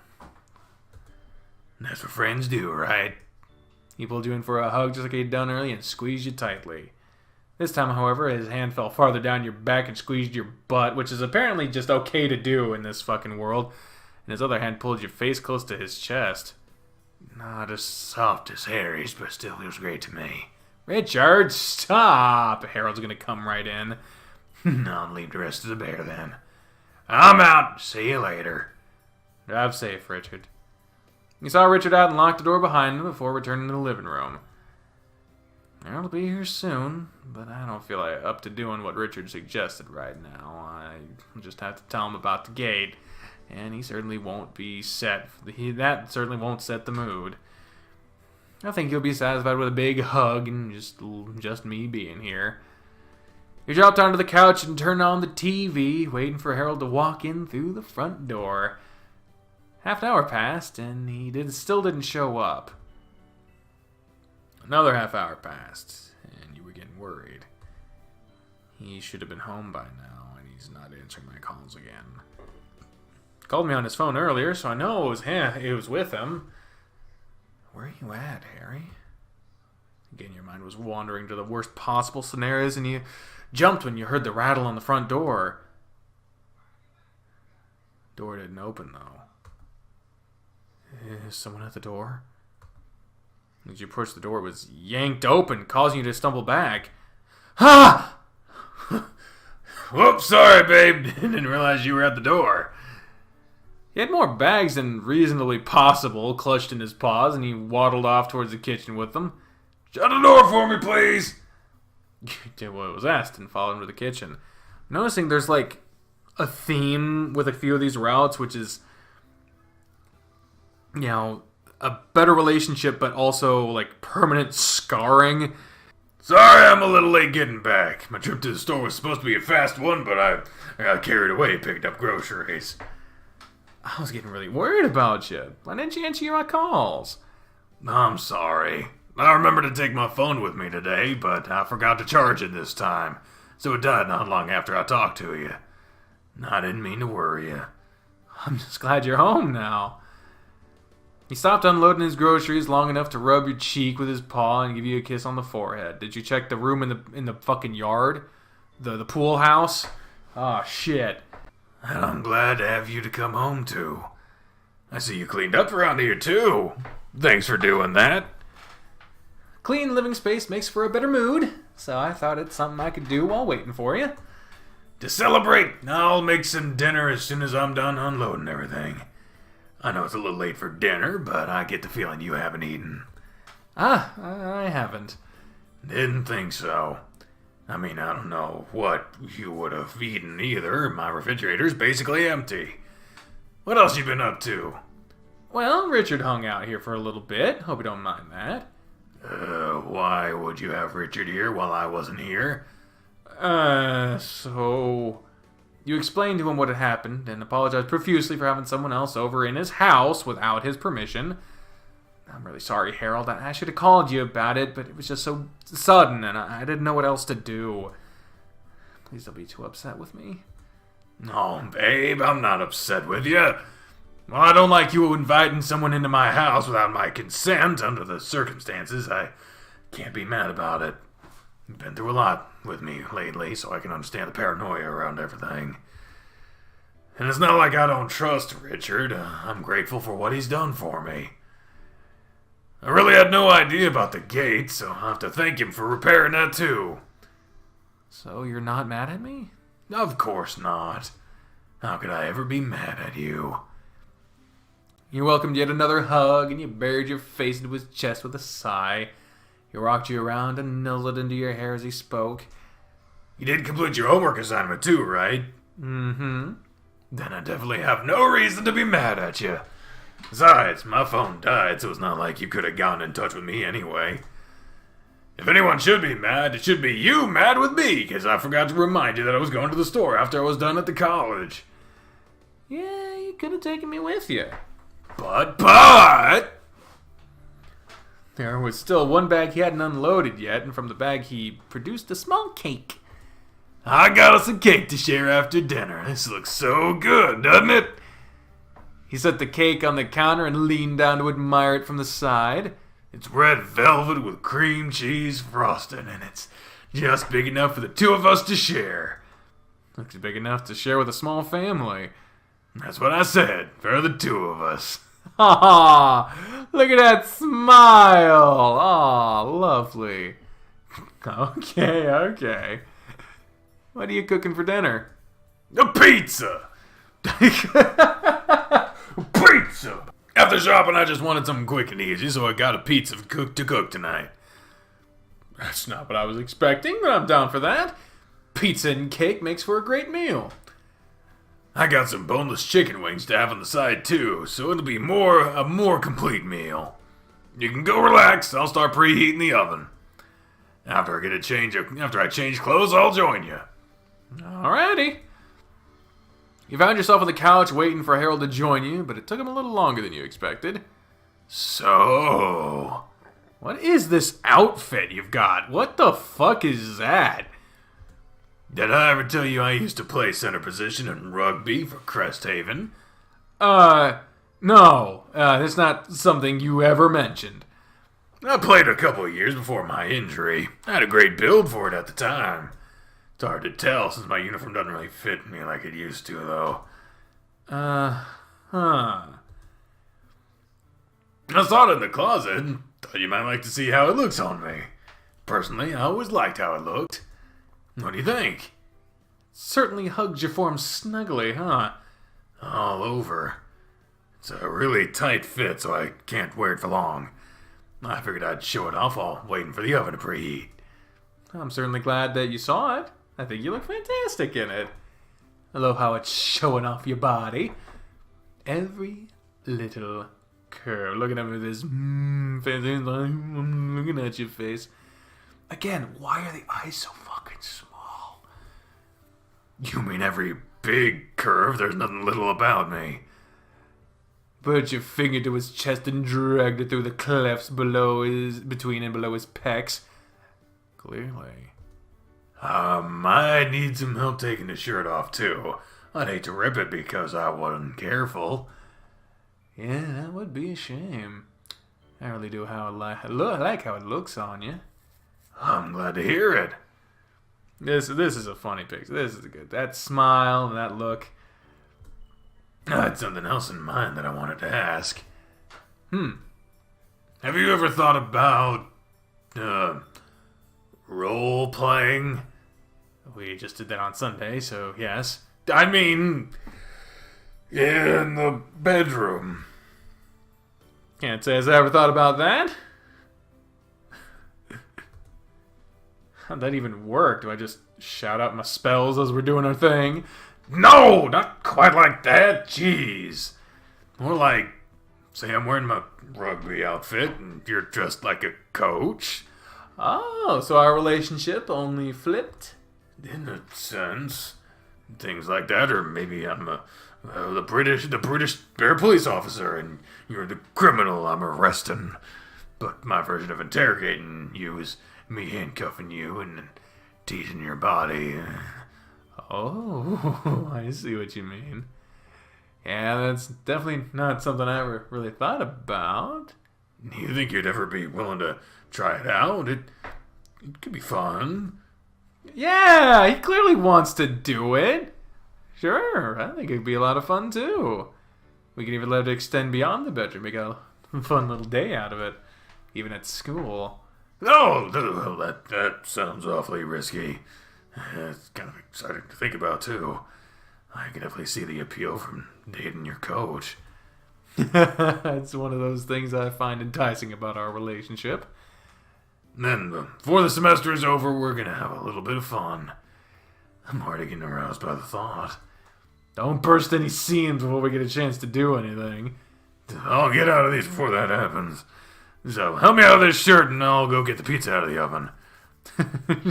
That's what friends do, right? He pulled you in for a hug just like he'd done earlier and squeezed you tightly. This time, however, his hand fell farther down your back and squeezed your butt, which is apparently just okay to do in this fucking world. And his other hand pulled your face close to his chest. Not as soft as Harry's, but still feels great to me. Richard, stop! Harold's gonna come right in. I'll leave the rest of the bear then. I'm out. See you later. Drive safe, Richard. You saw Richard out and locked the door behind him before returning to the living room. Harold will be here soon, but I don't feel like up to doing what Richard suggested right now. I just have to tell him about the gate, and he certainly won't be set. That certainly won't set the mood. I think he'll be satisfied with a big hug and just me being here. You dropped onto the couch and turned on the TV, waiting for Harold to walk in through the front door. Half an hour passed, and he still didn't show up. Another half hour passed, and you were getting worried. He should have been home by now, and he's not answering my calls again. called me on his phone earlier, so I know it was him. It was with him. Where are you at, Harry? Again, your mind was wandering to the worst possible scenarios, and you jumped when you heard the rattle on the front door. Door didn't open, though. Is someone at the door? As you approached the door, it was yanked open, causing you to stumble back. Ha! Whoops, sorry, babe. Didn't realize you were at the door. He had more bags than reasonably possible clutched in his paws, and he waddled off towards the kitchen with them. Shut the door for me, please. You did what was asked and followed him to the kitchen. I'm noticing there's like a theme with a few of these routes, which is, you know, a better relationship, but also like permanent scarring. Sorry I'm a little late getting back. My trip to the store was supposed to be a fast one, but I got carried away picking up groceries. I was getting really worried about you. Why didn't you answer my calls? I'm sorry. I remembered to take my phone with me today, but I forgot to charge it this time, so it died not long after I talked to you. I didn't mean to worry you. I'm just glad you're home now. He stopped unloading his groceries long enough to rub your cheek with his paw and give you a kiss on the forehead. Did you check the room in the fucking yard? The pool house? Oh, shit. And I'm glad to have you to come home to. I see you cleaned up around here, too. Thanks for doing that. Clean living space makes for a better mood, so I thought it's something I could do while waiting for you. To celebrate, I'll make some dinner as soon as I'm done unloading everything. I know it's a little late for dinner, but I get the feeling you haven't eaten. I haven't. Didn't think so. I mean, I don't know what you would have eaten either. My refrigerator's basically empty. What else you been up to? Well, Richard hung out here for a little bit. Hope you don't mind that. Why would you have Richard here while I wasn't here? So... You explained to him what had happened and apologized profusely for having someone else over in his house without his permission. I'm really sorry, Harold. I should have called you about it, but it was just so sudden and I didn't know what else to do. Please don't be too upset with me. No, babe, I'm not upset with you. Well, I don't like you inviting someone into my house without my consent under the circumstances. I can't be mad about it. You've been through a lot with me lately, so I can understand the paranoia around everything. And it's not like I don't trust Richard. I'm grateful for what he's done for me. I really had no idea about the gate, so I'll have to thank him for repairing that too. So you're not mad at me? Of course not. How could I ever be mad at you? You welcomed yet another hug, and you buried your face into his chest with a sigh. He rocked you around and nuzzled into your hair as he spoke. You did complete your homework assignment too, right? Mm-hmm. Then I definitely have no reason to be mad at you. Besides, my phone died, so it's not like you could have gotten in touch with me anyway. If anyone should be mad, it should be you mad with me, because I forgot to remind you that I was going to the store after I was done at the college. Yeah, you could have taken me with you. But... There was still one bag he hadn't unloaded yet, and from the bag he produced a small cake. I got us a cake to share after dinner. This looks so good, doesn't it? He set the cake on the counter and leaned down to admire it from the side. It's red velvet with cream cheese frosting, and it's just big enough for the two of us to share. Looks big enough to share with a small family. That's what I said, for the two of us. Ha ha! Look at that smile! Aw, lovely. Okay. What are you cooking for dinner? A pizza! Pizza! After shopping, I just wanted something quick and easy, so I got a pizza to cook tonight. That's not what I was expecting, but I'm down for that. Pizza and cake makes for a great meal. I got some boneless chicken wings to have on the side too, so it'll be a more complete meal. You can go relax. I'll start preheating the oven. After I change clothes, I'll join you. Alrighty. You found yourself on the couch waiting for Harold to join you, but it took him a little longer than you expected. So, what is this outfit you've got? What the fuck is that? Did I ever tell you I used to play center position in rugby for Cresthaven? No. That's not something you ever mentioned. I played a couple of years before my injury. I had a great build for it at the time. It's hard to tell since my uniform doesn't really fit me like it used to, though. Huh. I saw it in the closet and thought you might like to see how it looks on me. Personally, I always liked how it looked. What do you think? Certainly hugs your form snugly, huh? All over. It's a really tight fit, so I can't wear it for long. I figured I'd show it off while waiting for the oven to preheat. I'm certainly glad that you saw it. I think you look fantastic in it. I love how it's showing off your body. Every little curve. Looking at me with this fancy, I'm looking at your face. Again, why are the eyes so fucking small? You mean every big curve? There's nothing little about me. Put your finger to his chest and dragged it through the clefts between and below his pecs. Clearly. I need some help taking the shirt off, too. I'd hate to rip it because I wasn't careful. Yeah, that would be a shame. I really do I like how it looks on you. I'm glad to hear it. This is a funny picture. This is good. That smile and that look. I had something else in mind that I wanted to ask. Have you ever thought about, role-playing? We just did that on Sunday, so yes. I mean, in the bedroom. Can't say I've ever thought about that. How'd that even work? Do I just shout out my spells as we're doing our thing? No, not quite like that. Jeez. More like, say I'm wearing my rugby outfit and you're dressed like a coach. Oh, so our relationship only flipped? In a sense. Things like that, or maybe I'm the British bear police officer and you're the criminal I'm arresting. But my version of interrogating you is me handcuffing you and teasing your body. Oh, I see what you mean. Yeah, that's definitely not something I ever really thought about. You think you'd ever be willing to try it out? It could be fun. Yeah, he clearly wants to do it. Sure, I think it'd be a lot of fun too. We can even let it extend beyond the bedroom. Make a fun little day out of it, even at school. Oh, well, that sounds awfully risky. It's kind of exciting to think about, too. I can definitely see the appeal from dating your coach. It's one of those things I find enticing about our relationship. Then, before the semester is over, we're going to have a little bit of fun. I'm already getting aroused by the thought. Don't burst any seams before we get a chance to do anything. I'll get out of these before that happens. So, help me out of this shirt and I'll go get the pizza out of the oven.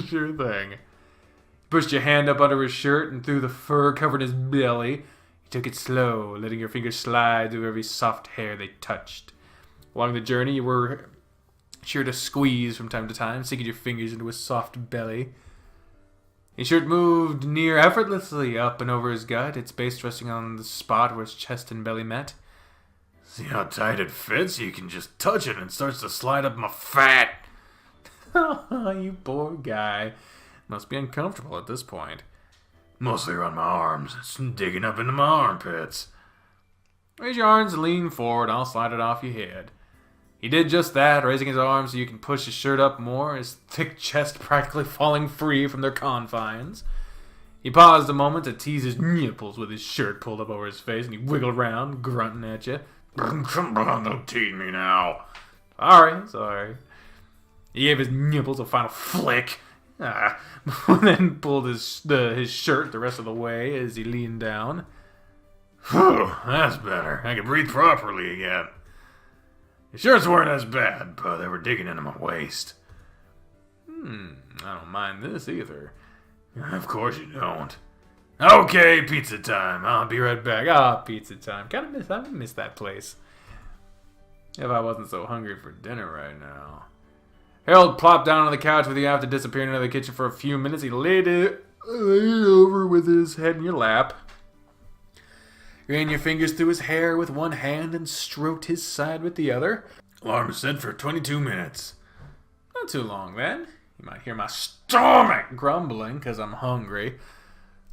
Sure thing. Pushed your hand up under his shirt and through the fur covering his belly. You took it slow, letting your fingers slide through every soft hair they touched. Along the journey, you were sure to squeeze from time to time, sinking your fingers into his soft belly. His shirt moved near effortlessly up and over his gut, its base resting on the spot where his chest and belly met. See how tight it fits? You can just touch it and it starts to slide up my fat. You poor guy. Must be uncomfortable at this point. Mostly around my arms. It's digging up into my armpits. Raise your arms and lean forward. I'll slide it off your head. He did just that, raising his arms so you can push his shirt up more, his thick chest practically falling free from their confines. He paused a moment to tease his nipples with his shirt pulled up over his face, and he wiggled around, grunting at you. Come on, don't tease me now. Sorry. He gave his nipples a final flick. And then pulled his shirt the rest of the way as he leaned down. Whew, that's better. I can breathe properly again. The shirts weren't as bad, but they were digging into my waist. I don't mind this either. Of course you don't. Okay, pizza time. I'll be right back. Pizza time. I miss that place. If I wasn't so hungry for dinner right now. Harold plopped down on the couch with you after disappearing into the kitchen for a few minutes. He laid it over with his head in your lap. ran your fingers through his hair with one hand and stroked his side with the other. Alarm is set for 22 minutes. Not too long, then. You might hear my stomach grumbling because I'm hungry.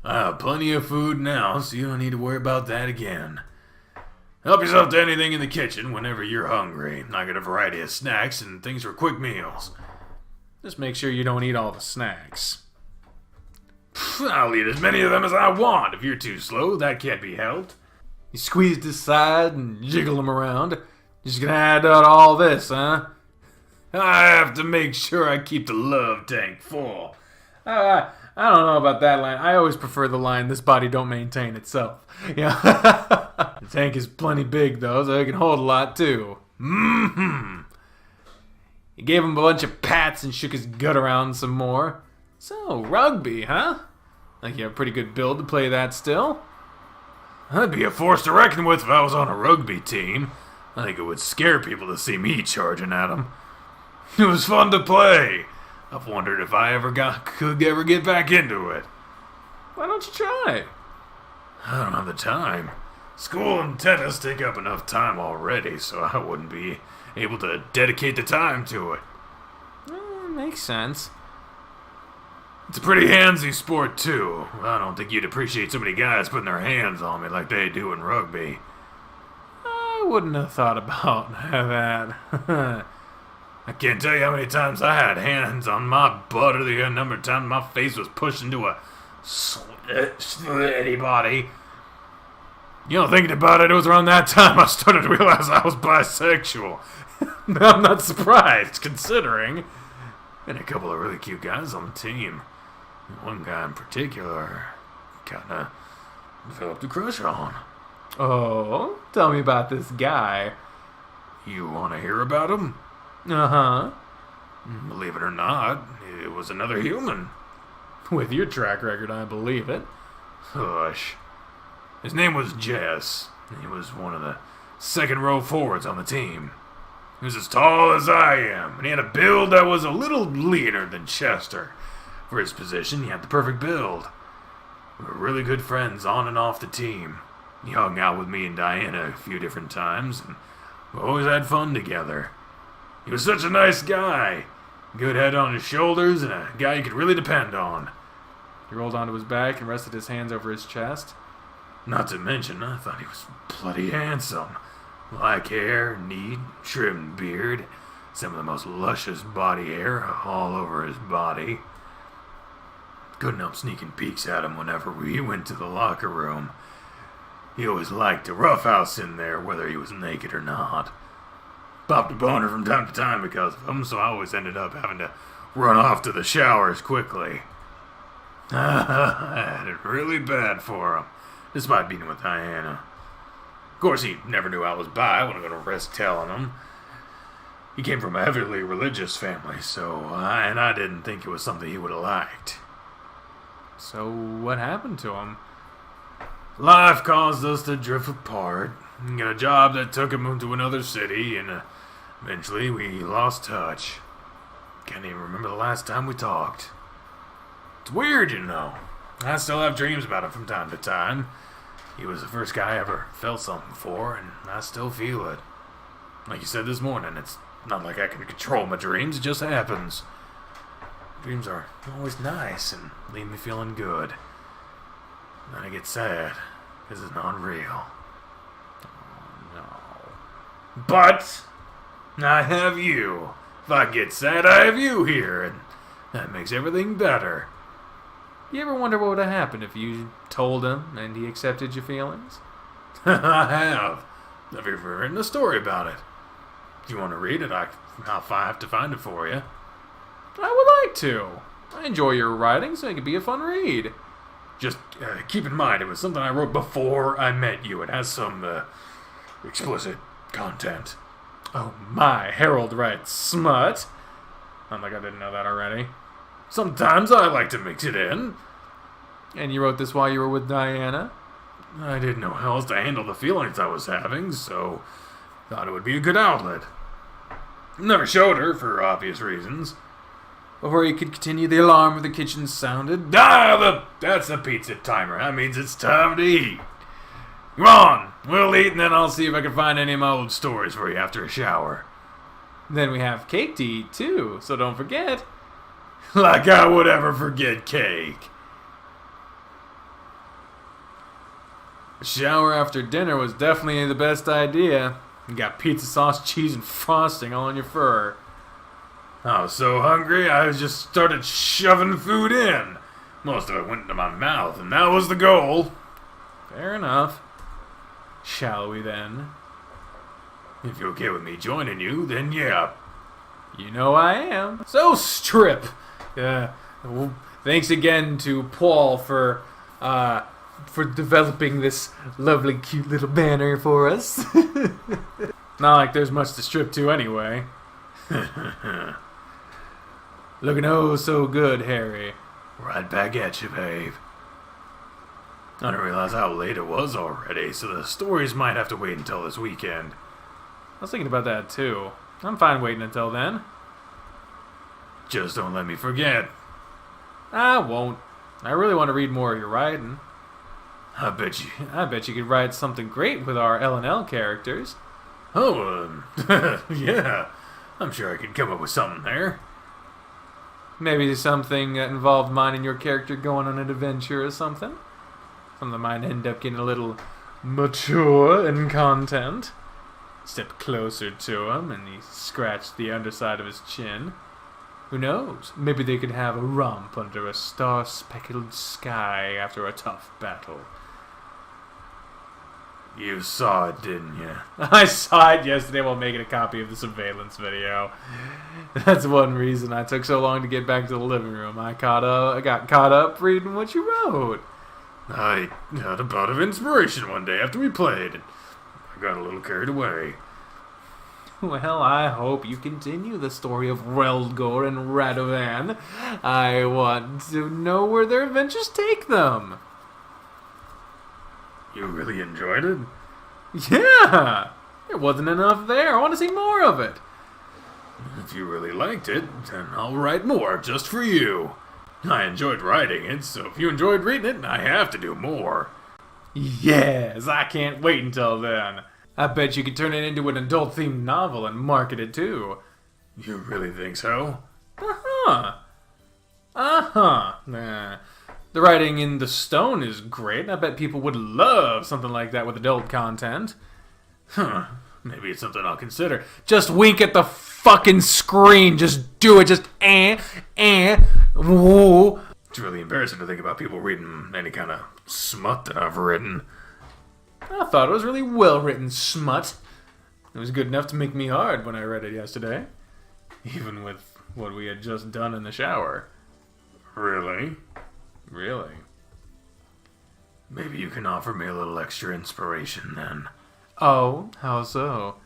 I have plenty of food now, so you don't need to worry about that again. Help yourself to anything in the kitchen whenever you're hungry. I got a variety of snacks and things for quick meals. Just make sure you don't eat all the snacks. I'll eat as many of them as I want. If you're too slow, that can't be helped. You squeezed his side and jiggled him around. You're just gonna add out all this, huh? I have to make sure I keep the love tank full. I don't know about that line. I always prefer the line, "This body don't maintain itself." Yeah. The tank is plenty big, though, so it can hold a lot, too. Mm-hmm. He gave him a bunch of pats and shook his gut around some more. So, rugby, huh? Think you have a pretty good build to play that still? I'd be a force to reckon with if I was on a rugby team. I think it would scare people to see me charging at them. It was fun to play. I've wondered if I could ever get back into it. Why don't you try? I don't have the time. School and tennis take up enough time already, so I wouldn't be able to dedicate the time to it. Makes sense. It's a pretty handsy sport, too. I don't think you'd appreciate so many guys putting their hands on me like they do in rugby. I wouldn't have thought about that. I can't tell you how many times I had hands on my butt or the number of times my face was pushed into a sweaty body. You know, thinking about it, it was around that time I started to realize I was bisexual. I'm not surprised, considering. And a couple of really cute guys on the team. One guy in particular, kinda developed a crush on. Oh, tell me about this guy. You want to hear about him? Uh-huh. Believe it or not, it was another human. With your track record, I believe it. Hush. His name was Jess. He was one of the second row forwards on the team. He was as tall as I am, and he had a build that was a little leaner than Chester. For his position, he had the perfect build. We were really good friends on and off the team. He hung out with me and Diana a few different times, and we always had fun together. He was such a nice guy. Good head on his shoulders, and a guy you could really depend on. He rolled onto his back and rested his hands over his chest. Not to mention, I thought he was bloody handsome. Black hair, neat, trimmed beard, some of the most luscious body hair all over his body. Couldn't help sneaking peeks at him whenever we went to the locker room. He always liked to roughhouse in there, whether he was naked or not. Popped a boner from time to time because of him, so I always ended up having to run off to the showers quickly. I had it really bad for him, despite being with Diana. Of course, he never knew I was bi. I wasn't going to risk telling him. He came from a heavily religious family, and I didn't think it was something he would have liked. So, what happened to him? Life caused us to drift apart. Got a job that took him to another city, and eventually we lost touch. Can't even remember the last time we talked. It's weird, you know. I still have dreams about him from time to time. He was the first guy I ever felt something for, and I still feel it. Like you said this morning, it's not like I can control my dreams, it just happens. Dreams are always nice and leave me feeling good. Then I get sad, because it's not real. Oh, no. But I have you. If I get sad, I have you here, and that makes everything better. You ever wonder what would have happened if you told him and he accepted your feelings? I have. I've even written a story about it. If you want to read it, I'll have to find it for you. I would like to. I enjoy your writing, so it could be a fun read. Just keep in mind, it was something I wrote before I met you. It has some explicit content. Oh my, Harold writes smut. Not like I didn't know that already. Sometimes I like to mix it in. And you wrote this while you were with Diana? I didn't know how else to handle the feelings I was having, so thought it would be a good outlet. Never showed her, for obvious reasons. Before you could continue, the alarm of the kitchen sounded. That's the pizza timer. That means it's time to eat. Come on, we'll eat and then I'll see if I can find any of my old stories for you after a shower. Then we have cake to eat, too, so don't forget. Like I would ever forget cake. A shower after dinner was definitely the best idea. You got pizza sauce, cheese, and frosting all on your fur. I was so hungry, I just started shoving food in. Most of it went into my mouth, and that was the goal. Fair enough. Shall we then? If you're okay with me joining you, then yeah. You know I am. So, Strip. Well, thanks again to Paul for developing this lovely, cute little banner for us. Not like there's much to strip to anyway. Looking oh so good, Harry. Right back at you, babe. I didn't realize how late it was already, so the stories might have to wait until this weekend. I was thinking about that too. I'm fine waiting until then. Just don't let me forget. I won't. I really want to read more of your writing. I bet you could write something great with our L&L characters. Oh, yeah. I'm sure I could come up with something there. Maybe something that involved mine and your character going on an adventure or something. Something that might end up getting a little mature in content. Stepped closer to him and he scratched the underside of his chin. Who knows? Maybe they could have a romp under a star-speckled sky after a tough battle. You saw it, didn't you? I saw it yesterday while making a copy of the surveillance video. That's one reason I took so long to get back to the living room. I got caught up reading what you wrote. I had a bout of inspiration one day after we played, and I got a little carried away. Well, I hope you continue the story of Relgor and Radovan. I want to know where their adventures take them. You really enjoyed it? Yeah! There wasn't enough there. I want to see more of it. If you really liked it, then I'll write more just for you. I enjoyed writing it, so if you enjoyed reading it, I have to do more. Yes, I can't wait until then. I bet you could turn it into an adult-themed novel and market it too. You really think so? Uh-huh. Nah. The writing in the stone is great. I bet people would love something like that with adult content. Huh. Maybe it's something I'll consider. Just wink at the fucking screen. Just do it. Just woo. It's really embarrassing to think about people reading any kind of smut that I've written. I thought it was really well-written smut. It was good enough to make me hard when I read it yesterday. Even with what we had just done in the shower. Really? Really? Maybe you can offer me a little extra inspiration then. Oh, how so?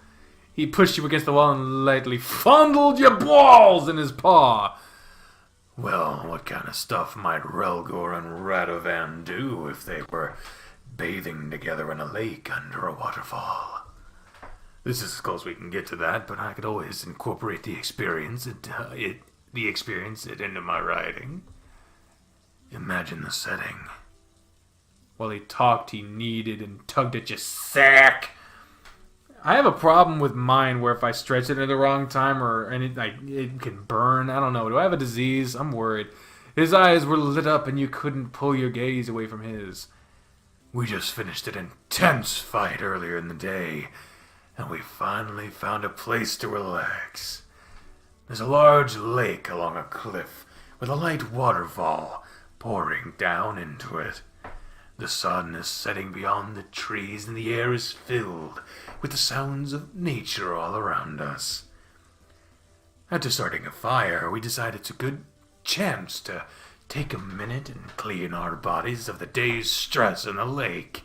He pushed you against the wall and lightly fondled your balls in his paw. Well, what kind of stuff might Relgor and Radovan do if they were bathing together in a lake under a waterfall? This is as close we can get to that, but I could always incorporate the experience into my writing. Imagine the setting. While he talked, he kneaded and tugged at your sack. I have a problem with mine where if I stretch it at the wrong time it can burn. I don't know. Do I have a disease? I'm worried. His eyes were lit up and you couldn't pull your gaze away from his. We just finished an intense fight earlier in the day, and we finally found a place to relax. There's a large lake along a cliff with a light waterfall pouring down into it. The sun is setting beyond the trees and the air is filled with the sounds of nature all around us. After starting a fire, we decided it's a good chance to take a minute and clean our bodies of the day's stress in the lake.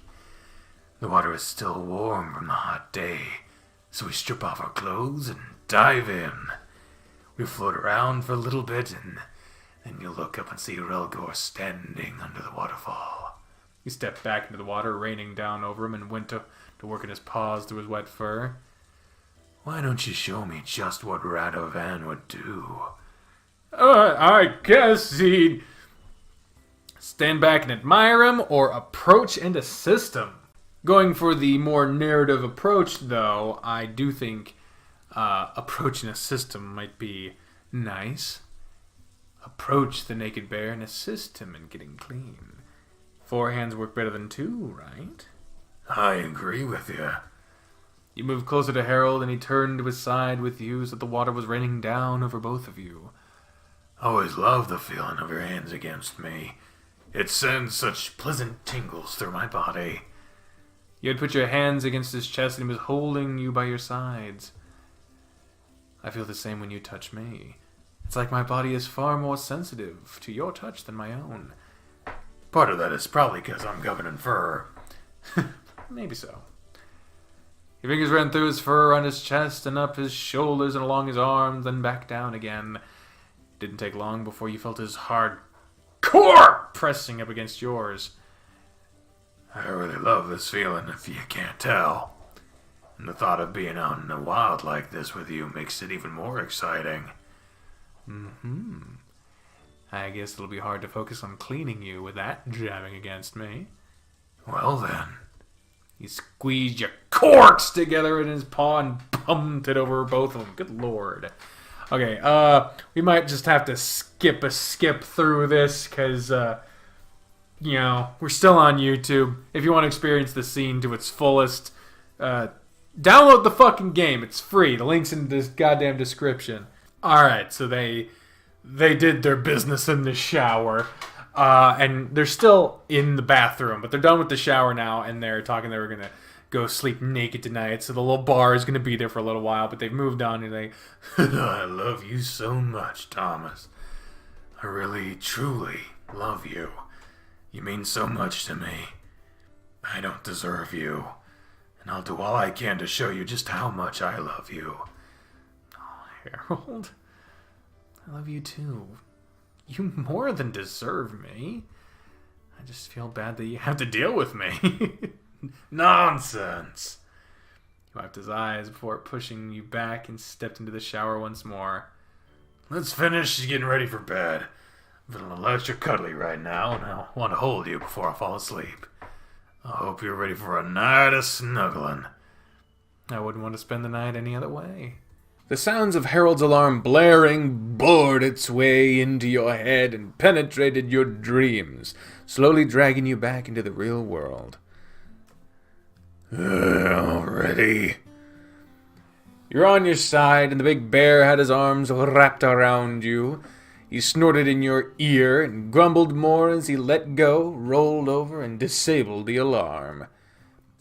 The water is still warm from the hot day, so we strip off our clothes and dive in. We float around for a little bit and then you look up and see Relgor standing under the waterfall. He stepped back into the water, raining down over him, and went to working his paws through his wet fur. Why don't you show me just what Radovan would do? I guess he'd stand back and admire him, or approach and assist him. Going for the more narrative approach, though, I do think approaching a system might be nice. Approach the naked bear and assist him in getting clean. 4 hands work better than 2, right? I agree with you. You moved closer to Harold, and he turned to his side with you so that the water was raining down over both of you. I always loved the feeling of your hands against me. It sends such pleasant tingles through my body. You had put your hands against his chest, and he was holding you by your sides. I feel the same when you touch me. It's like my body is far more sensitive to your touch than my own. Part of that is probably because I'm covered in fur. Maybe so. Your fingers ran through his fur on his chest and up his shoulders and along his arms, then back down again. It didn't take long before you felt his hard core pressing up against yours. I really love this feeling, if you can't tell. And the thought of being out in the wild like this with you makes it even more exciting. I guess it'll be hard to focus on cleaning you with that jamming against me. Well then. He squeezed your corks together in his paw and pumped it over both of them. Good lord. Okay, we might just have to skip through this because, you know, we're still on YouTube. If you want to experience the scene to its fullest, download the fucking game. It's free. The link's in this goddamn description. Alright, so they did their business in the shower. And they're still in the bathroom, but they're done with the shower now, and they're talking they were going to go sleep naked tonight, so the little bar is going to be there for a little while, but they've moved on, and they... I love you so much, Thomas. I really, truly love you. You mean so much to me. I don't deserve you, and I'll do all I can to show you just how much I love you. Harold, I love you too. You more than deserve me. I just feel bad that you have to deal with me. Nonsense. He wiped his eyes before pushing you back and stepped into the shower once more. Let's finish getting ready for bed. I'm feeling a little extra cuddly right now, and I want to hold you before I fall asleep. I hope you're ready for a night of snuggling. I wouldn't want to spend the night any other way. The sounds of Harold's alarm blaring bored its way into your head and penetrated your dreams, slowly dragging you back into the real world. Ready? You're on your side, and the big bear had his arms wrapped around you. He snorted in your ear and grumbled more as he let go, rolled over, and disabled the alarm.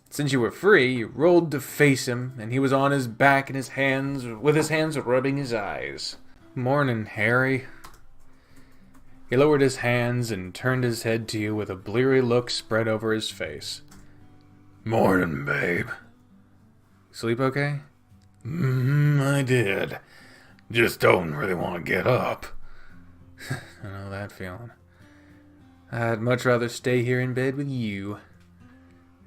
Since you were free, you rolled to face him, and he was on his back and his hands, with his hands rubbing his eyes. Morning, Harry. He lowered his hands and turned his head to you with a bleary look spread over his face. Morning, babe. Sleep okay? I did. Just don't really want to get up. I know that feeling. I'd much rather stay here in bed with you.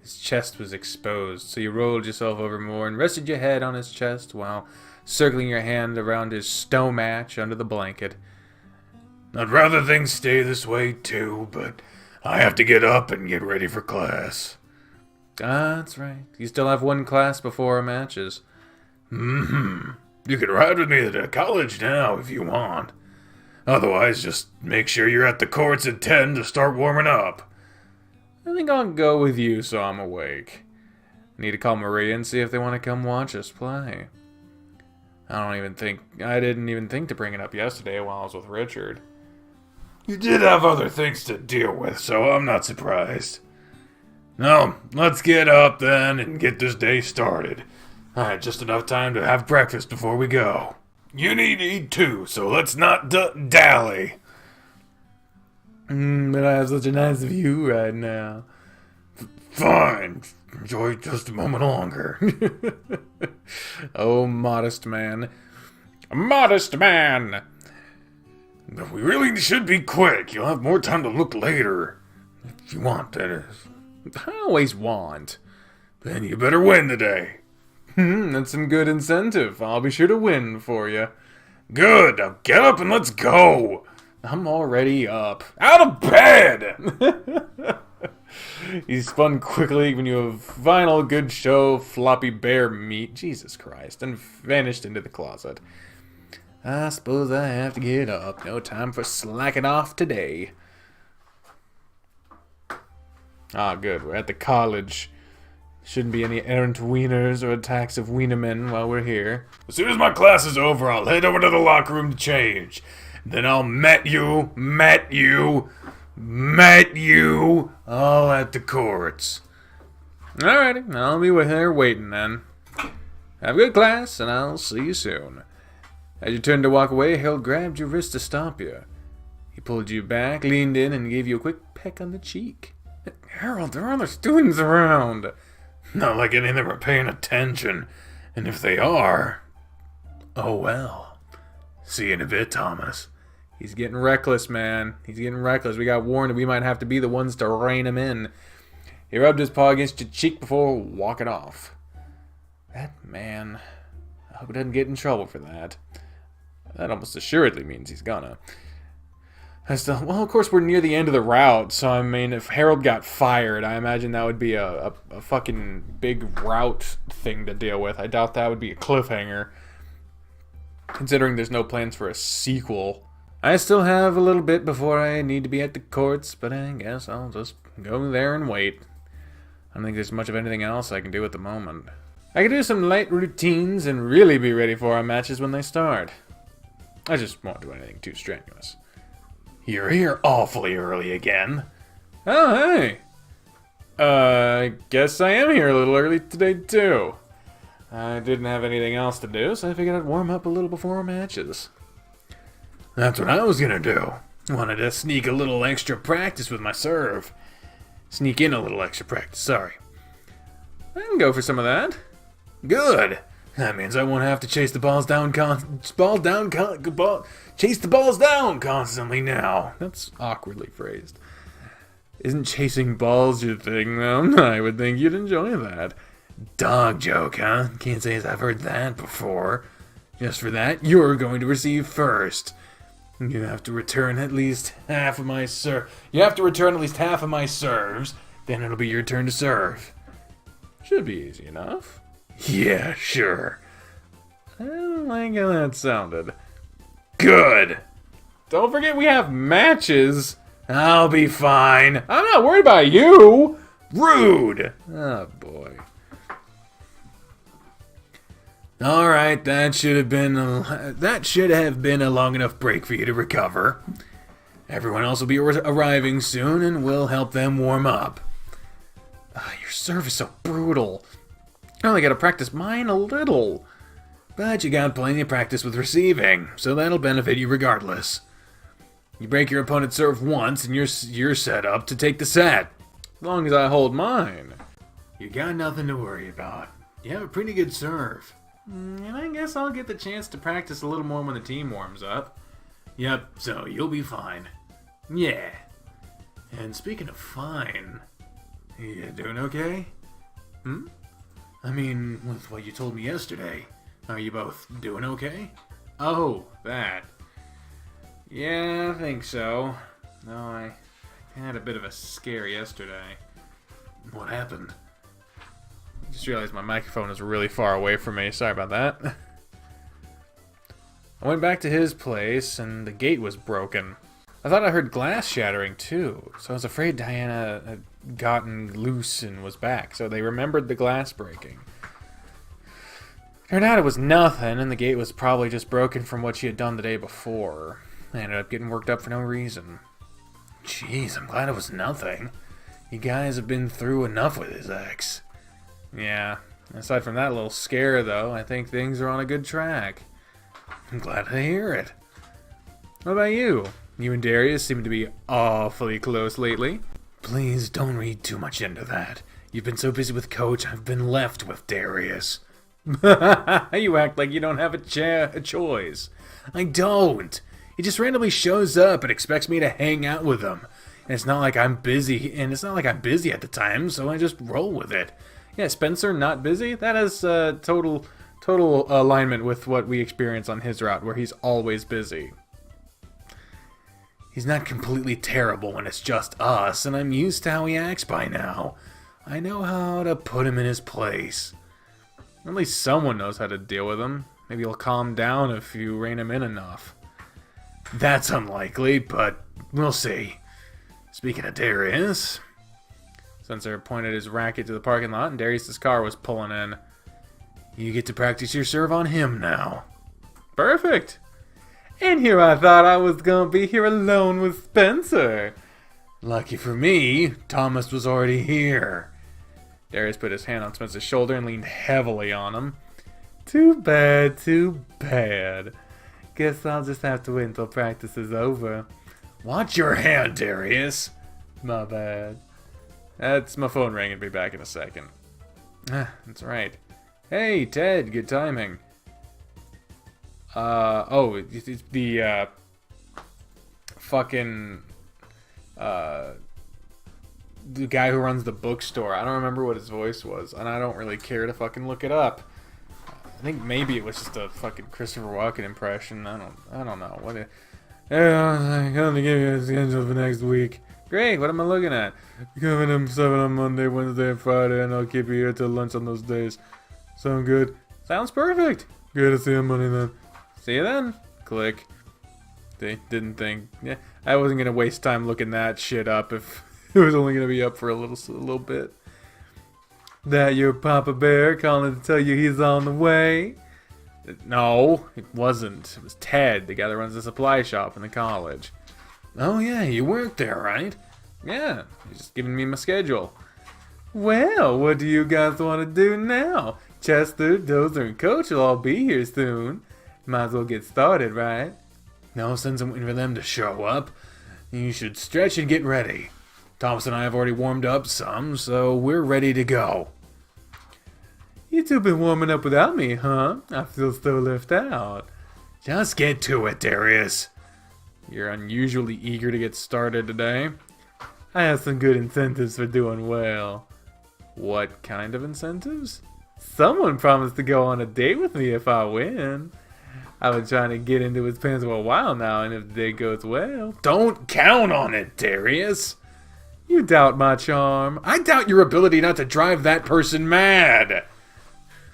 His chest was exposed, so you rolled yourself over more and rested your head on his chest while circling your hand around his stomach under the blanket. I'd rather things stay this way too, but I have to get up and get ready for class. That's right. You still have one class before our matches. You can ride with me to college now if you want. Otherwise, just make sure you're at the courts at 10 to start warming up. I think I'll go with you so I'm awake. Need to call Maria and see if they want to come watch us play. I didn't even think to bring it up yesterday while I was with Richard. You did have other things to deal with, so I'm not surprised. No, let's get up then and get this day started. I had just enough time to have breakfast before we go. You need to eat too, so let's not dally. But I have such a nice view right now. Fine. Enjoy just a moment longer. Oh, modest man. A modest man! But we really should be quick. You'll have more time to look later. If you want, that is. I always want. Then you better win today. That's some good incentive. I'll be sure to win for you. Good. Now get up and let's go. I'm already up. Out of bed! He spun quickly when you have final good show floppy bear meat. Jesus Christ. And vanished into the closet. I suppose I have to get up. No time for slacking off today. Ah, good. We're at the college. Shouldn't be any errant wieners or attacks of wienermen while we're here. As soon as my class is over, I'll head over to the locker room to change. Then I'll met you all at the courts. Alrighty, I'll be with her waiting then. Have a good class, and I'll see you soon. As you turned to walk away, Harold grabbed your wrist to stop you. He pulled you back, leaned in, and gave you a quick peck on the cheek. Harold, there are other students around. Not like any of them are paying attention. And if they are, oh well. See you in a bit, Thomas. He's getting reckless, man. He's getting reckless. We got warned that we might have to be the ones to rein him in. He rubbed his paw against your cheek before walking off. That man, I hope he doesn't get in trouble for that. That almost assuredly means he's gonna. Well, of course, we're near the end of the route, so I mean, if Harold got fired, I imagine that would be a fucking big route thing to deal with. I doubt that would be a cliffhanger, considering there's no plans for a sequel. I still have a little bit before I need to be at the courts, but I guess I'll just go there and wait. I don't think there's much of anything else I can do at the moment. I can do some light routines and really be ready for our matches when they start. I just won't do anything too strenuous. You're here awfully early again. Oh, hey. I guess I am here a little early today, too. I didn't have anything else to do, so I figured I'd warm up a little before our matches. That's what I was gonna do. Wanted to sneak a little extra practice with my serve. Sneak in a little extra practice, sorry. I can go for some of that. Good. That means I won't have to chase the balls down chase the balls down constantly now. That's awkwardly phrased. Isn't chasing balls your thing, though? I would think you'd enjoy that. Dog joke, huh? Can't say as I've heard that before. Just for that, you're going to receive first. You have to return at least half of my serves. Then it'll be your turn to serve. Should be easy enough. Yeah, sure. I don't like how that sounded. Good. Don't forget we have matches. I'll be fine. I'm not worried about you. Rude. Oh, boy. Alright, that should have been a long enough break for you to recover. Everyone else will be arriving soon, and we'll help them warm up. Your serve is so brutal. I only gotta practice mine a little. But you got plenty of practice with receiving, so that'll benefit you regardless. You break your opponent's serve once, and you're set up to take the set. As long as I hold mine. You got nothing to worry about. You have a pretty good serve. And I guess I'll get the chance to practice a little more when the team warms up. Yep, so you'll be fine. Yeah. And speaking of fine, you doing okay? I mean, with what you told me yesterday, are you both doing okay? Oh, that. Yeah, I think so. No, I had a bit of a scare yesterday. What happened? I just realized my microphone is really far away from me. Sorry about that. I went back to his place, and the gate was broken. I thought I heard glass shattering, too, so I was afraid Diana had gotten loose and was back, so they remembered the glass breaking. Turned out it was nothing, and the gate was probably just broken from what she had done the day before. I ended up getting worked up for no reason. Jeez, I'm glad it was nothing. You guys have been through enough with his ex. Yeah, aside from that little scare, though, I think things are on a good track. I'm glad to hear it. What about you? You and Darius seem to be awfully close lately. Please don't read too much into that. You've been so busy with Coach, I've been left with Darius. You act like you don't have a choice. I don't. He just randomly shows up and expects me to hang out with him. And it's not like I'm busy at the time, so I just roll with it. Yeah, Spencer not busy? That is total alignment with what we experience on his route, where he's always busy. He's not completely terrible when it's just us, and I'm used to how he acts by now. I know how to put him in his place. At least someone knows how to deal with him. Maybe he'll calm down if you rein him in enough. That's unlikely, but we'll see. Speaking of Darius... Spencer pointed his racket to the parking lot, and Darius' car was pulling in. You get to practice your serve on him now. Perfect! And here I thought I was gonna be here alone with Spencer. Lucky for me, Thomas was already here. Darius put his hand on Spencer's shoulder and leaned heavily on him. Too bad, too bad. Guess I'll just have to wait until practice is over. Watch your hand, Darius. My bad. That's my phone ringing. Be back in a second. That's right. Hey, Ted, good timing. It's the, fucking, the guy who runs the bookstore. I don't remember what his voice was, and I don't really care to fucking look it up. I think maybe it was just a fucking Christopher Walken impression. I don't know. I'm gonna give you a schedule for next week. Great, what am I looking at? Coming in 7 on Monday, Wednesday, and Friday, and I'll keep you here till lunch on those days. Sound good? Sounds perfect. Good to see you on Monday then. See you then. Click. They didn't think. Yeah, I wasn't gonna waste time looking that shit up if it was only gonna be up for a little bit. That your Papa Bear calling to tell you he's on the way? No, it wasn't. It was Ted, the guy that runs the supply shop in the college. Oh yeah, you work there, right? Yeah, he's just giving me my schedule. Well, what do you guys want to do now? Chester, Dozer, and Coach will all be here soon. Might as well get started, right? No sense in waiting for them to show up. You should stretch and get ready. Thomas and I have already warmed up some, so we're ready to go. You two been warming up without me, huh? I feel so left out. Just get to it, Darius. You're unusually eager to get started today. I have some good incentives for doing well. What kind of incentives? Someone promised to go on a date with me if I win. I've been trying to get into his pants for a while now, and if the date goes well... Don't count on it, Darius! You doubt my charm. I doubt your ability not to drive that person mad.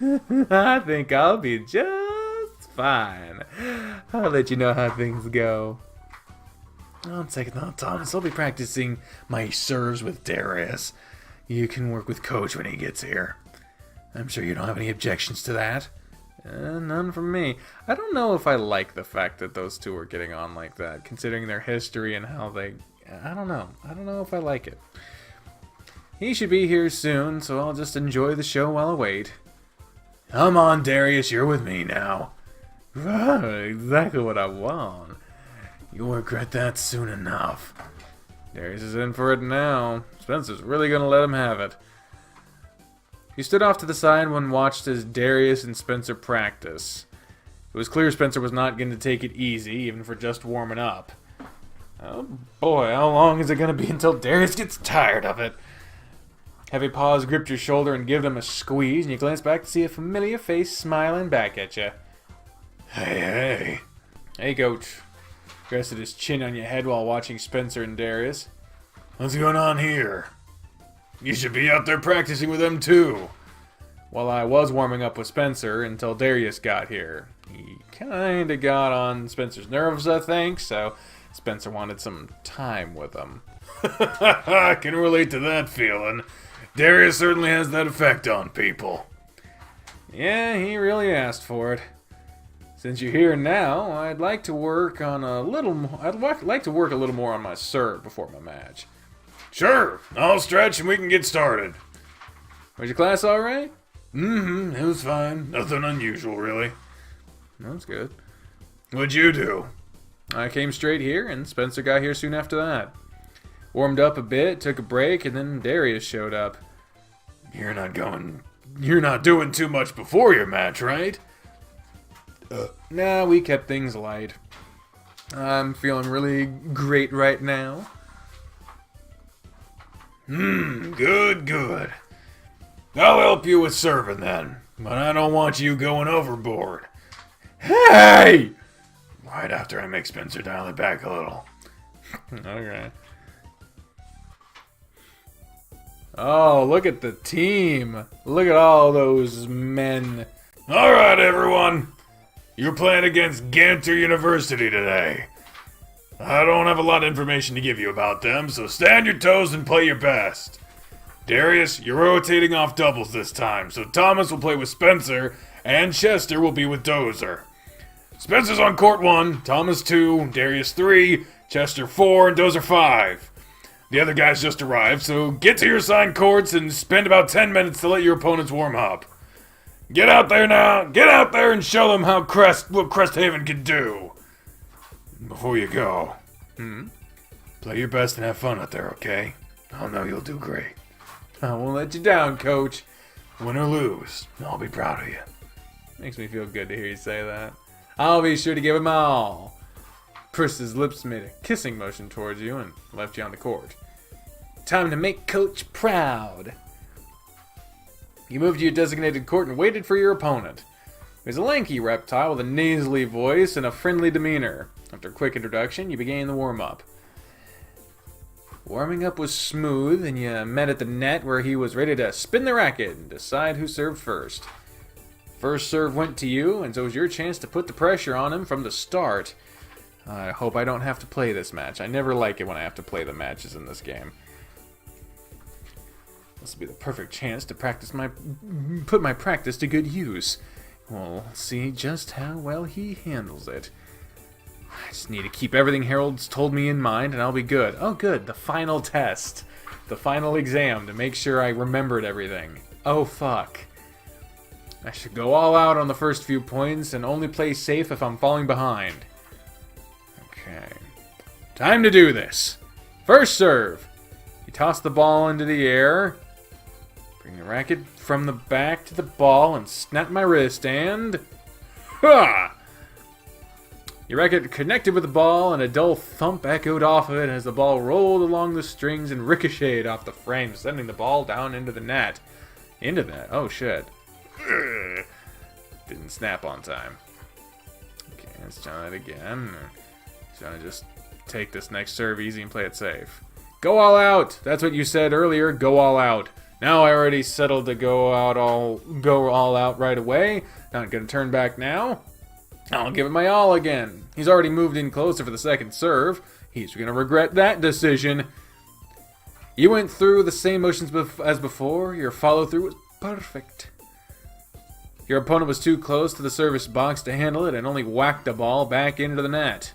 I think I'll be just fine. I'll let you know how things go. On second thought, Thomas, I'll be practicing my serves with Darius. You can work with Coach when he gets here. I'm sure you don't have any objections to that. None from me. I don't know if I like the fact that those two are getting on like that, considering their history and how they... I don't know. I don't know if I like it. He should be here soon, so I'll just enjoy the show while I wait. Come on, Darius, you're with me now. Exactly what I want. You'll regret that soon enough. Darius is in for it now. Spencer's really gonna let him have it. He stood off to the side and watched as Darius and Spencer practice. It was clear Spencer was not going to take it easy, even for just warming up. Oh boy, how long is it going to be until Darius gets tired of it? Heavy paws gripped your shoulder and give them a squeeze, and you glance back to see a familiar face smiling back at you. Hey. Hey, Coach. Rested his chin on your head while watching Spencer and Darius. What's going on here? You should be out there practicing with them too. Well, I was warming up with Spencer until Darius got here. He kinda got on Spencer's nerves, I think, so Spencer wanted some time with him. I can relate to that feeling. Darius certainly has that effect on people. Yeah, he really asked for it. Since you're here now, I'd like to work on a little more. I'd like to work a little more on my serve before my match. Sure, I'll stretch and we can get started. Was your class all right? It was fine. Nothing unusual, really. That's good. What'd you do? I came straight here, and Spencer got here soon after that. Warmed up a bit, took a break, and then Darius showed up. You're not doing too much before your match, right? Nah, we kept things light. I'm feeling really great right now. Good. I'll help you with serving then, but I don't want you going overboard. Hey! Right after I make Spencer dial it back a little. Okay. Oh, look at the team. Look at all those men. Alright, everyone. You're playing against Ganter University today. I don't have a lot of information to give you about them, so stay on your toes and play your best. Darius, you're rotating off doubles this time, so Thomas will play with Spencer, and Chester will be with Dozer. Spencer's on court 1, Thomas 2, Darius 3, Chester 4, and Dozer 5. The other guys just arrived, so get to your assigned courts and spend about 10 minutes to let your opponents warm up. Get out there now, get out there and show them what Cresthaven can do. Before you go, play your best and have fun out there, okay? I know you'll do great. I won't let you down, Coach. Win or lose, I'll be proud of you. Makes me feel good to hear you say that. I'll be sure to give him all. Pursed his lips, made a kissing motion towards you, and left you on the court. Time to make Coach proud. You moved to your designated court and waited for your opponent. He was a lanky reptile with a nasally voice and a friendly demeanor. After a quick introduction, you began the warm-up. Warming up was smooth, and you met at the net where he was ready to spin the racket and decide who served first. First serve went to you, and so it was your chance to put the pressure on him from the start. I hope I don't have to play this match. I never like it when I have to play the matches in this game. This will be the perfect chance to put my practice to good use. We'll see just how well he handles it. I just need to keep everything Harold's told me in mind, and I'll be good. Oh, good. The final test. The final exam to make sure I remembered everything. Oh, fuck. I should go all out on the first few points and only play safe if I'm falling behind. Okay. Time to do this. First serve. You toss the ball into the air. Bring the racket from the back to the ball and snap my wrist and... Ha! Your racket connected with the ball, and a dull thump echoed off of it as the ball rolled along the strings and ricocheted off the frame, sending the ball down into the net. Into that? Oh, shit. Didn't snap on time. Okay, let's try that again. Trying to just take this next serve easy and play it safe. Go all out! That's what you said earlier, go all out. Now I already settled to go all out right away. Not gonna turn back now. I'll give it my all again. He's already moved in closer for the second serve. He's gonna regret that decision. You went through the same motions as before. Your follow-through was perfect. Your opponent was too close to the service box to handle it and only whacked the ball back into the net.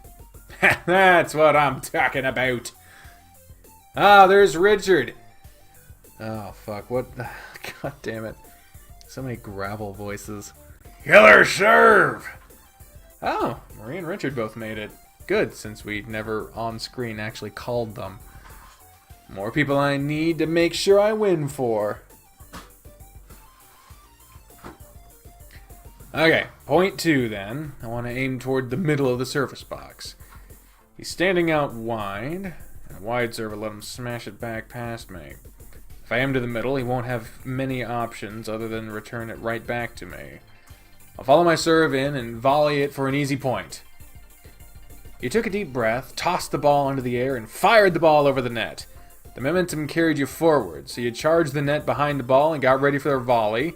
That's what I'm talking about. Ah, there's Richard. Oh, fuck. What? God damn it. So many gravel voices. Killer serve! Oh, Marie and Richard both made it. Good, since we never on screen actually called them. More people I need to make sure I win for. Okay, point 2 then. I want to aim toward the middle of the service box. He's standing out wide. A wide serve will let him smash it back past me. If I aim to the middle, he won't have many options other than return it right back to me. I'll follow my serve in and volley it for an easy point. You took a deep breath, tossed the ball into the air, and fired the ball over the net. The momentum carried you forward, so you charged the net behind the ball and got ready for their volley.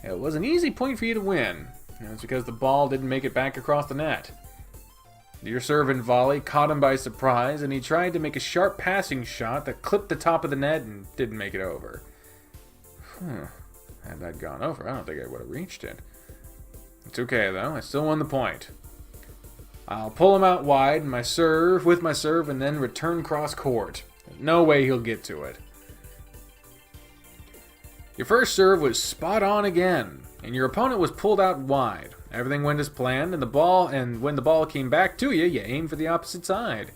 It was an easy point for you to win. It was because the ball didn't make it back across the net. Your serve and volley caught him by surprise, and he tried to make a sharp passing shot that clipped the top of the net and didn't make it over. Had that gone over, I don't think I would have reached it. It's okay, though. I still won the point. I'll pull him out wide with my serve, and then return cross court. No way he'll get to it. Your first serve was spot on again, and your opponent was pulled out wide. Everything went as planned, and when the ball came back to you, you aimed for the opposite side.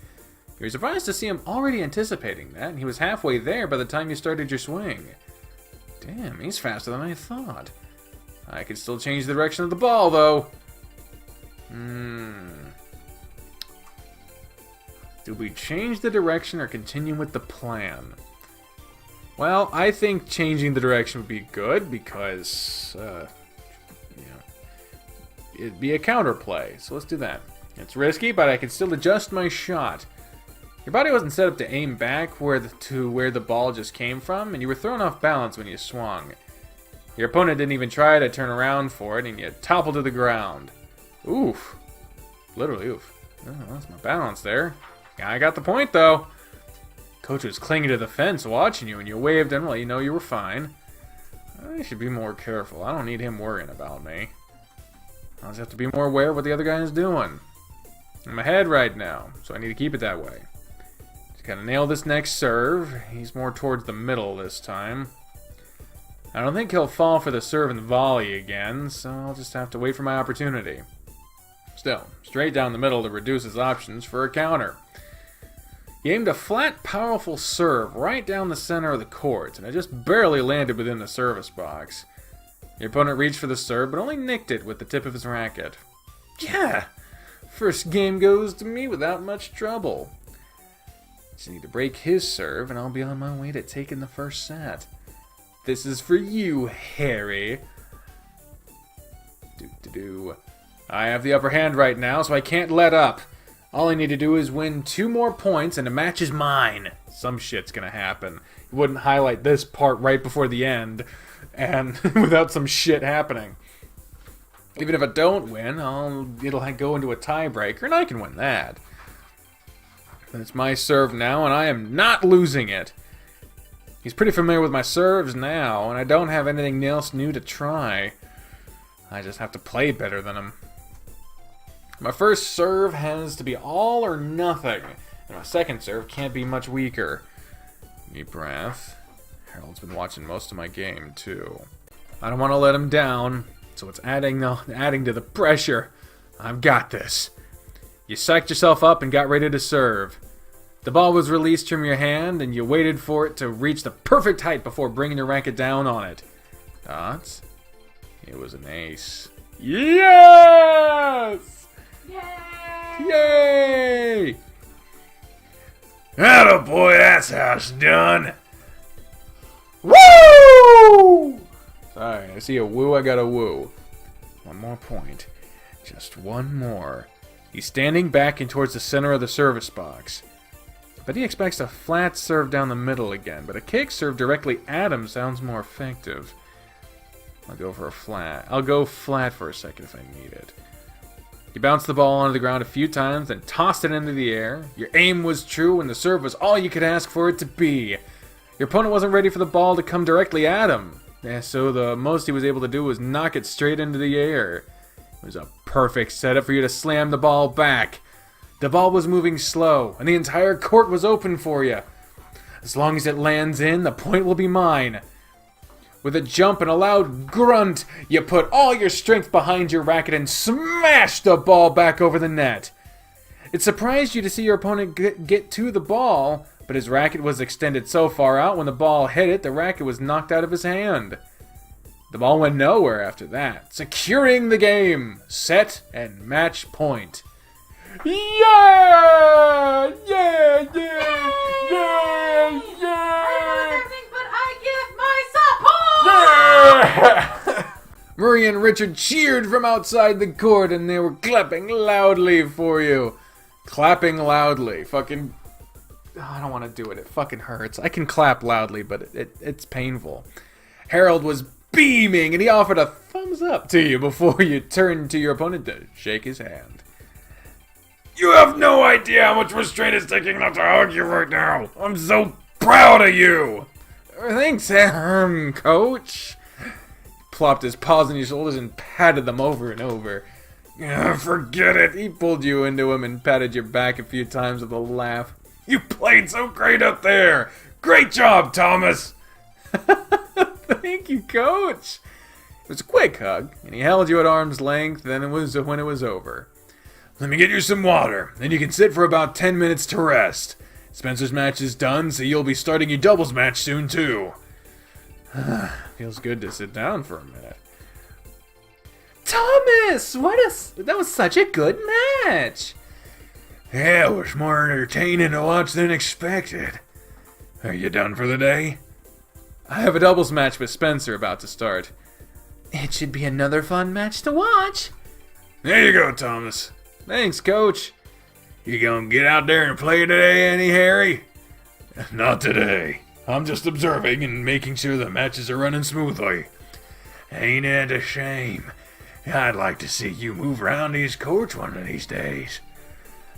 You were surprised to see him already anticipating that, and he was halfway there by the time you started your swing. Damn, he's faster than I thought. I could still change the direction of the ball, though. Do we change the direction or continue with the plan? Well, I think changing the direction would be good because, it'd be a counterplay. So let's do that. It's risky, but I can still adjust my shot. Your body wasn't set up to aim back to where the ball just came from, and you were thrown off balance when you swung. Your opponent didn't even try to turn around for it, and you toppled to the ground. Oof. Literally oof. Oh, lost my balance there. I got the point, though. Coach was clinging to the fence watching you, and you waved and let you know you were fine. I should be more careful. I don't need him worrying about me. I just have to be more aware of what the other guy is doing. I'm ahead right now, so I need to keep it that way. Just gotta nail this next serve. He's more towards the middle this time. I don't think he'll fall for the serve and volley again, so I'll just have to wait for my opportunity. Still, straight down the middle to reduce his options for a counter. He aimed a flat, powerful serve right down the center of the court, and it just barely landed within the service box. Your opponent reached for the serve, but only nicked it with the tip of his racket. Yeah! First game goes to me without much trouble. Just need to break his serve, and I'll be on my way to taking the first set. This is for you, Harry. I have the upper hand right now, so I can't let up. All I need to do is win 2 more points, and the match is mine. Some shit's gonna happen. You wouldn't highlight this part right before the end, and without some shit happening. Even if I don't win, it'll go into a tiebreaker, and I can win that. But it's my serve now, and I am not losing it. He's pretty familiar with my serves now, and I don't have anything else new to try. I just have to play better than him. My first serve has to be all or nothing, and my second serve can't be much weaker. Deep breath. Harold's been watching most of my game, too. I don't want to let him down, so it's adding to the pressure. I've got this. You psyched yourself up and got ready to serve. The ball was released from your hand, and you waited for it to reach the perfect height before bringing your racket down on it. Dots? It was an ace. Yes! Yay! Yay! Attaboy, that's how it's done. Woo! Sorry, I see a woo, I got a woo. One more point. Just one more. He's standing back and towards the center of the service box. But he expects a flat serve down the middle again, but a kick serve directly at him sounds more effective. I'll go flat for a second if I need it. You bounced the ball onto the ground a few times, then tossed it into the air. Your aim was true, and the serve was all you could ask for it to be. Your opponent wasn't ready for the ball to come directly at him, so the most he was able to do was knock it straight into the air. It was a perfect setup for you to slam the ball back. The ball was moving slow, and the entire court was open for you. As long as it lands in, the point will be mine. With a jump and a loud grunt, you put all your strength behind your racket and smashed the ball back over the net. It surprised you to see your opponent get to the ball, but his racket was extended so far out when the ball hit it, the racket was knocked out of his hand. The ball went nowhere after that, securing the game. Set and match point. Yeah! Yeah! Yeah! Yeah! Yeah! Murray and Richard cheered from outside the court, and they were clapping loudly for you. Clapping loudly. Fucking... I don't want to do it. It fucking hurts. I can clap loudly, but it's painful. Harold was beaming, and he offered a thumbs up to you before you turned to your opponent to shake his hand. You have no idea how much restraint it's taking not to hug you right now. I'm so proud of you. Thanks, Coach. He plopped his paws on your shoulders and patted them over and over. Forget it. He pulled you into him and patted your back a few times with a laugh. You played so great up there. Great job, Thomas. Thank you, Coach. It was a quick hug, and he held you at arm's length. Then it was when it was over. Let me get you some water. Then you can sit for about 10 minutes to rest. Spencer's match is done, so you'll be starting your doubles match soon, too. Feels good to sit down for a minute. Thomas! That was such a good match! Yeah, it was more entertaining to watch than expected. Are you done for the day? I have a doubles match with Spencer about to start. It should be another fun match to watch. There you go, Thomas. Thanks, Coach. You gonna get out there and play today, any Harry? Not today. I'm just observing and making sure the matches are running smoothly. Ain't it a shame? I'd like to see you move around these courts one of these days.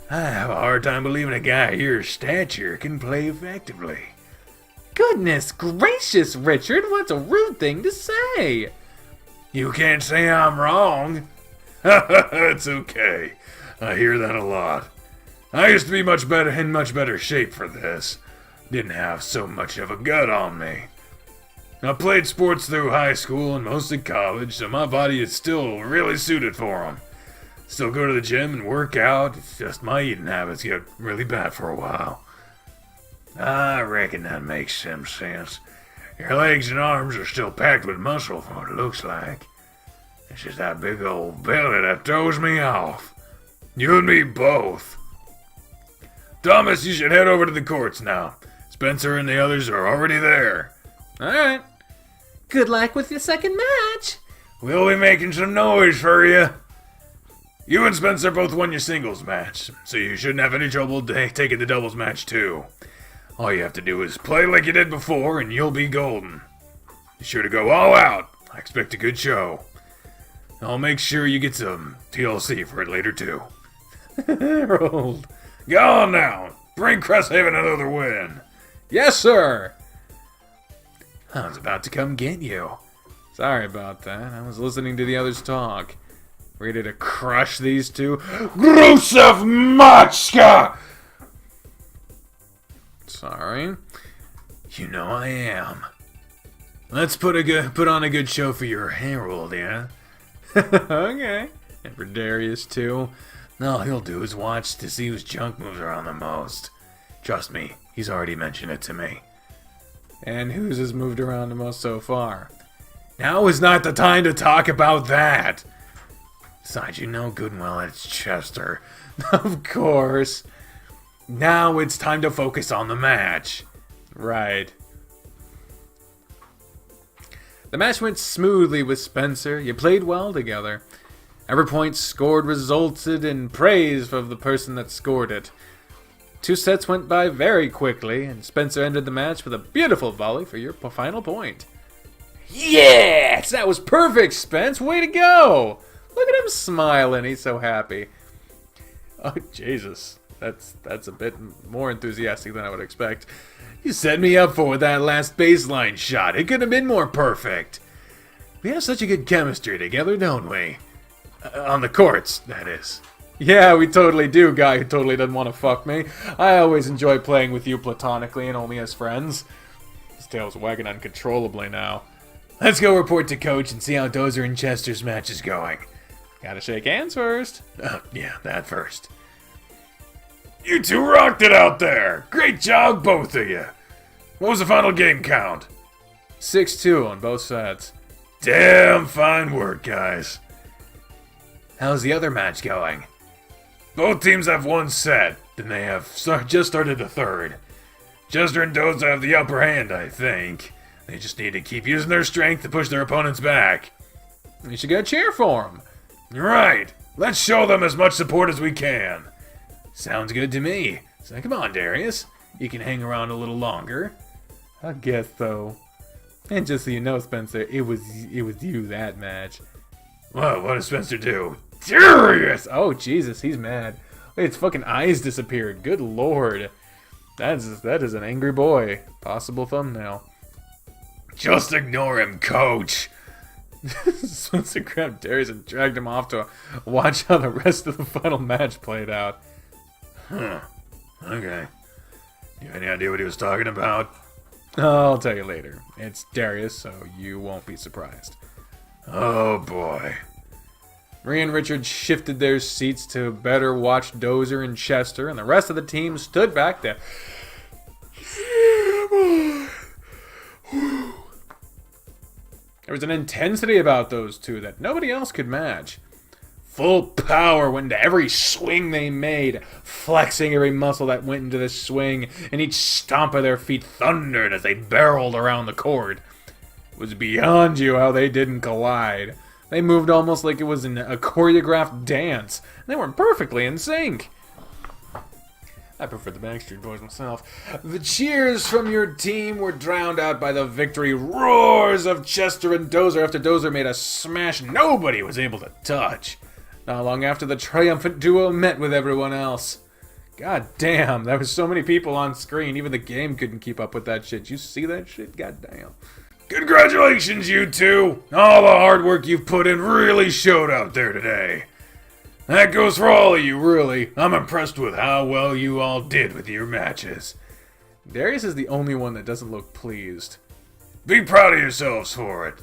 I have a hard time believing a guy your stature can play effectively. Goodness gracious, Richard, what's a rude thing to say? You can't say I'm wrong. It's okay. I hear that a lot. I used to be in much better shape for this. Didn't have so much of a gut on me. I played sports through high school and most of college, so my body is still really suited for them. Still go to the gym and work out, it's just my eating habits get really bad for a while. I reckon that makes some sense. Your legs and arms are still packed with muscle from what it looks like. It's just that big old belly that throws me off. You and me both. Thomas, you should head over to the courts now. Spencer and the others are already there. Alright. Good luck with your second match. We'll be making some noise for you. You and Spencer both won your singles match, so you shouldn't have any trouble taking the doubles match too. All you have to do is play like you did before and you'll be golden. Be sure to go all out. I expect a good show. I'll make sure you get some TLC for it later too. Harold, go on now. Bring Cresthaven another win. Yes, sir. I was about to come get you. Sorry about that. I was listening to the others talk. Ready to crush these two? Grusov Machka! Sorry. You know I am. Let's put on a good show for your Harold, yeah? Okay. And for Darius, too. All he'll do is watch to see whose junk moves around the most. Trust me, he's already mentioned it to me. And whose has moved around the most so far? Now is not the time to talk about that. Besides, you know good and well it's Chester. Of course. Now it's time to focus on the match. Right. The match went smoothly with Spencer. You played well together. Every point scored resulted in praise of the person that scored it. 2 sets went by very quickly, and Spencer ended the match with a beautiful volley for your final point. Yes! That was perfect, Spence! Way to go! Look at him smiling, he's so happy. Oh, Jesus. That's a bit more enthusiastic than I would expect. You set me up for that last baseline shot. It could have been more perfect. We have such a good chemistry together, don't we? On the courts, that is. Yeah, we totally do, guy who totally doesn't want to fuck me. I always enjoy playing with you platonically and only as friends. His tail's wagging uncontrollably now. Let's go report to Coach and see how Dozer and Chester's match is going. Gotta shake hands first. Yeah, that first. You two rocked it out there! Great job, both of you! What was the final game count? 6-2 on both sides. Damn fine work, guys. How's the other match going? Both teams have one set, and they have just started the third. Chester and Dozer have the upper hand, I think. They just need to keep using their strength to push their opponents back. You should go cheer for them. Right. Let's show them as much support as we can. Sounds good to me. So come on, Darius. You can hang around a little longer. I guess so. And just so you know, Spencer, it was you that match. What did Spencer do? Darius! Oh, Jesus, he's mad. Wait, his fucking eyes disappeared. Good lord. That is an angry boy. Possible thumbnail. Just ignore him, Coach. Spencer grabbed Darius and dragged him off to watch how the rest of the final match played out. Huh. Okay. You have any idea what he was talking about? I'll tell you later. It's Darius, so you won't be surprised. Oh boy. Marie and Richard shifted their seats to better watch Dozer and Chester, and the rest of the team stood back there. There was an intensity about those two that nobody else could match. Full power went into every swing they made, flexing every muscle that went into the swing, and each stomp of their feet thundered as they barreled around the court. It was beyond you how they didn't collide. They moved almost like it was a choreographed dance, and they were perfectly in sync. I prefer the Backstreet Boys myself. The cheers from your team were drowned out by the victory roars of Chester and Dozer after Dozer made a smash nobody was able to touch. Not long after, the triumphant duo met with everyone else. God damn, there was so many people on screen, even the game couldn't keep up with that shit. You see that shit? God damn. Congratulations, you two! All the hard work you've put in really showed out there today. That goes for all of you, really. I'm impressed with how well you all did with your matches. Darius is the only one that doesn't look pleased. Be proud of yourselves for it.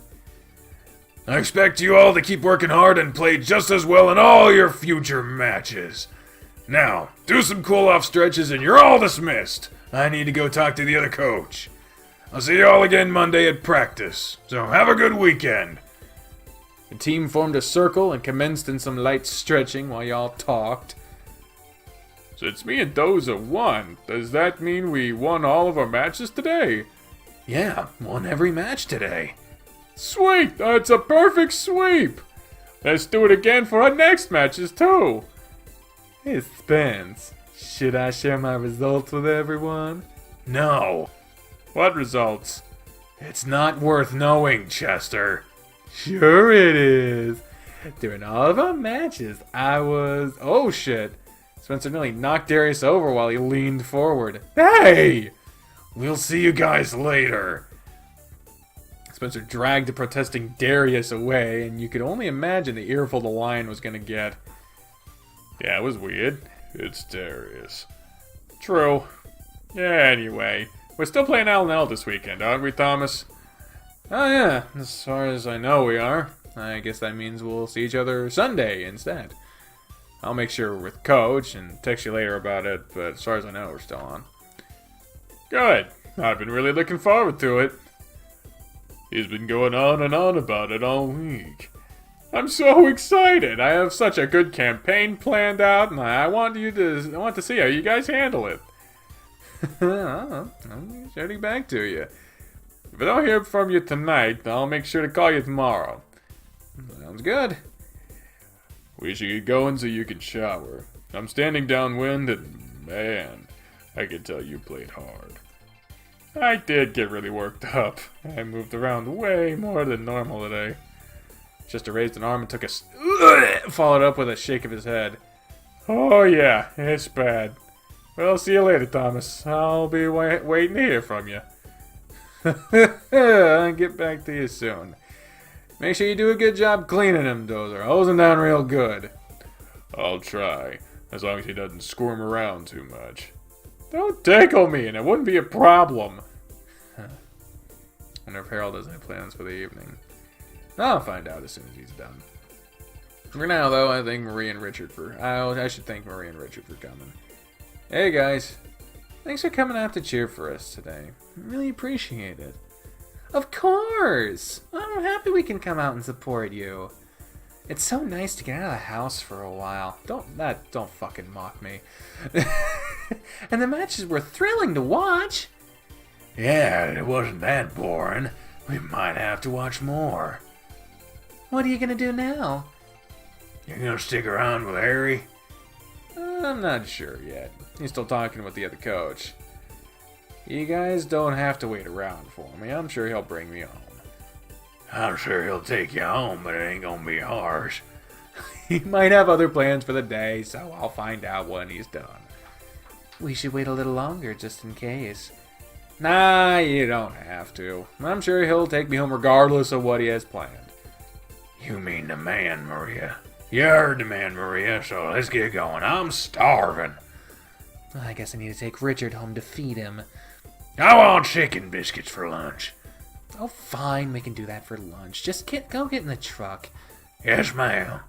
I expect you all to keep working hard and play just as well in all your future matches. Now, do some cool-off stretches and you're all dismissed. I need to go talk to the other coach. I'll see you all again Monday at practice, so have a good weekend. The team formed a circle and commenced in some light stretching while y'all talked. Since me and Doza won, does that mean we won all of our matches today? Yeah, won every match today. Sweet! That's a perfect sweep! Let's do it again for our next matches, too! Hey, Spence, should I share my results with everyone? No. What results? It's not worth knowing, Chester. Sure it is. During all of our matches, I was... Oh, shit. Spencer nearly knocked Darius over while he leaned forward. Hey! We'll see you guys later. Spencer dragged the protesting Darius away, and you could only imagine the earful the lion was going to get. Yeah, it was weird. It's Darius. True. Yeah, anyway. We're still playing L&L this weekend, aren't we, Thomas? Oh yeah, as far as I know we are. I guess that means we'll see each other Sunday instead. I'll make sure we're with Coach and text you later about it, but as far as I know, we're still on. Good. I've been really looking forward to it. He's been going on and on about it all week. I'm so excited. I have such a good campaign planned out, and I want to see how you guys handle it. I'll be shouting back to you. If I don't hear from you tonight, I'll make sure to call you tomorrow. Sounds good. We should get going so you can shower. I'm standing downwind and, man, I can tell you played hard. I did get really worked up. I moved around way more than normal today. Just raised an arm and took a... followed up with a shake of his head. Oh yeah, it's bad. Well, see you later, Thomas. I'll be waiting to hear from you. I'll get back to you soon. Make sure you do a good job cleaning him, Dozer. Hosing down real good. I'll try, as long as he doesn't squirm around too much. Don't tickle me, and it wouldn't be a problem. Wonder if Harold has any plans for the evening. I'll find out as soon as he's done. For now, though, I thank Marie and Richard for... I should thank Marie and Richard for coming. Hey, guys. Thanks for coming out to cheer for us today. I really appreciate it. Of course! I'm happy we can come out and support you. It's so nice to get out of the house for a while. Don't fucking mock me. And the matches were thrilling to watch. Yeah, it wasn't that boring. We might have to watch more. What are you gonna do now? You gonna stick around with Harry? I'm not sure yet. He's still talking with the other coach. You guys don't have to wait around for me. I'm sure he'll bring me home. I'm sure he'll take you home, but it ain't gonna be harsh. He might have other plans for the day, so I'll find out when he's done. We should wait a little longer, just in case. Nah, you don't have to. I'm sure he'll take me home regardless of what he has planned. You mean the man, Maria. You heard the man, Maria, so let's get going. I'm starving. I guess I need to take Richard home to feed him. I want chicken biscuits for lunch. Oh, fine, we can do that for lunch. Just go get in the truck. Yes, ma'am.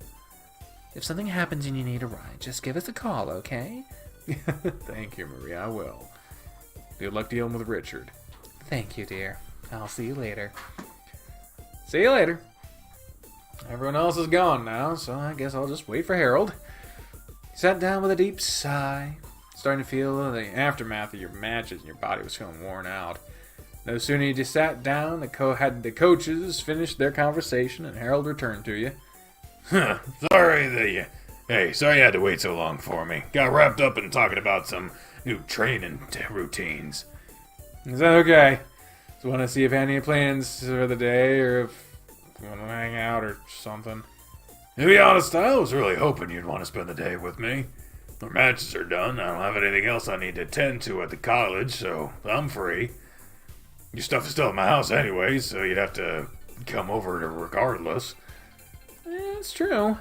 If something happens and you need a ride, just give us a call, okay? Thank you, Maria, I will. Good luck dealing with Richard. Thank you, dear. I'll see you later. See you later. Everyone else is gone now, so I guess I'll just wait for Harold. He sat down with a deep sigh, starting to feel the aftermath of your matches and your body was feeling worn out. No sooner you just sat down, the coaches finished their conversation and Harold returned to you. Sorry you had to wait so long for me. Got wrapped up in talking about some new training routines. Is that okay? So want to see if any plans for the day, or if you want to hang out or something? To be honest, I was really hoping you'd want to spend the day with me. Our matches are done. I don't have anything else I need to attend to at the college, so I'm free. Your stuff is still at my house anyway, so you'd have to come over to regardless. It's true.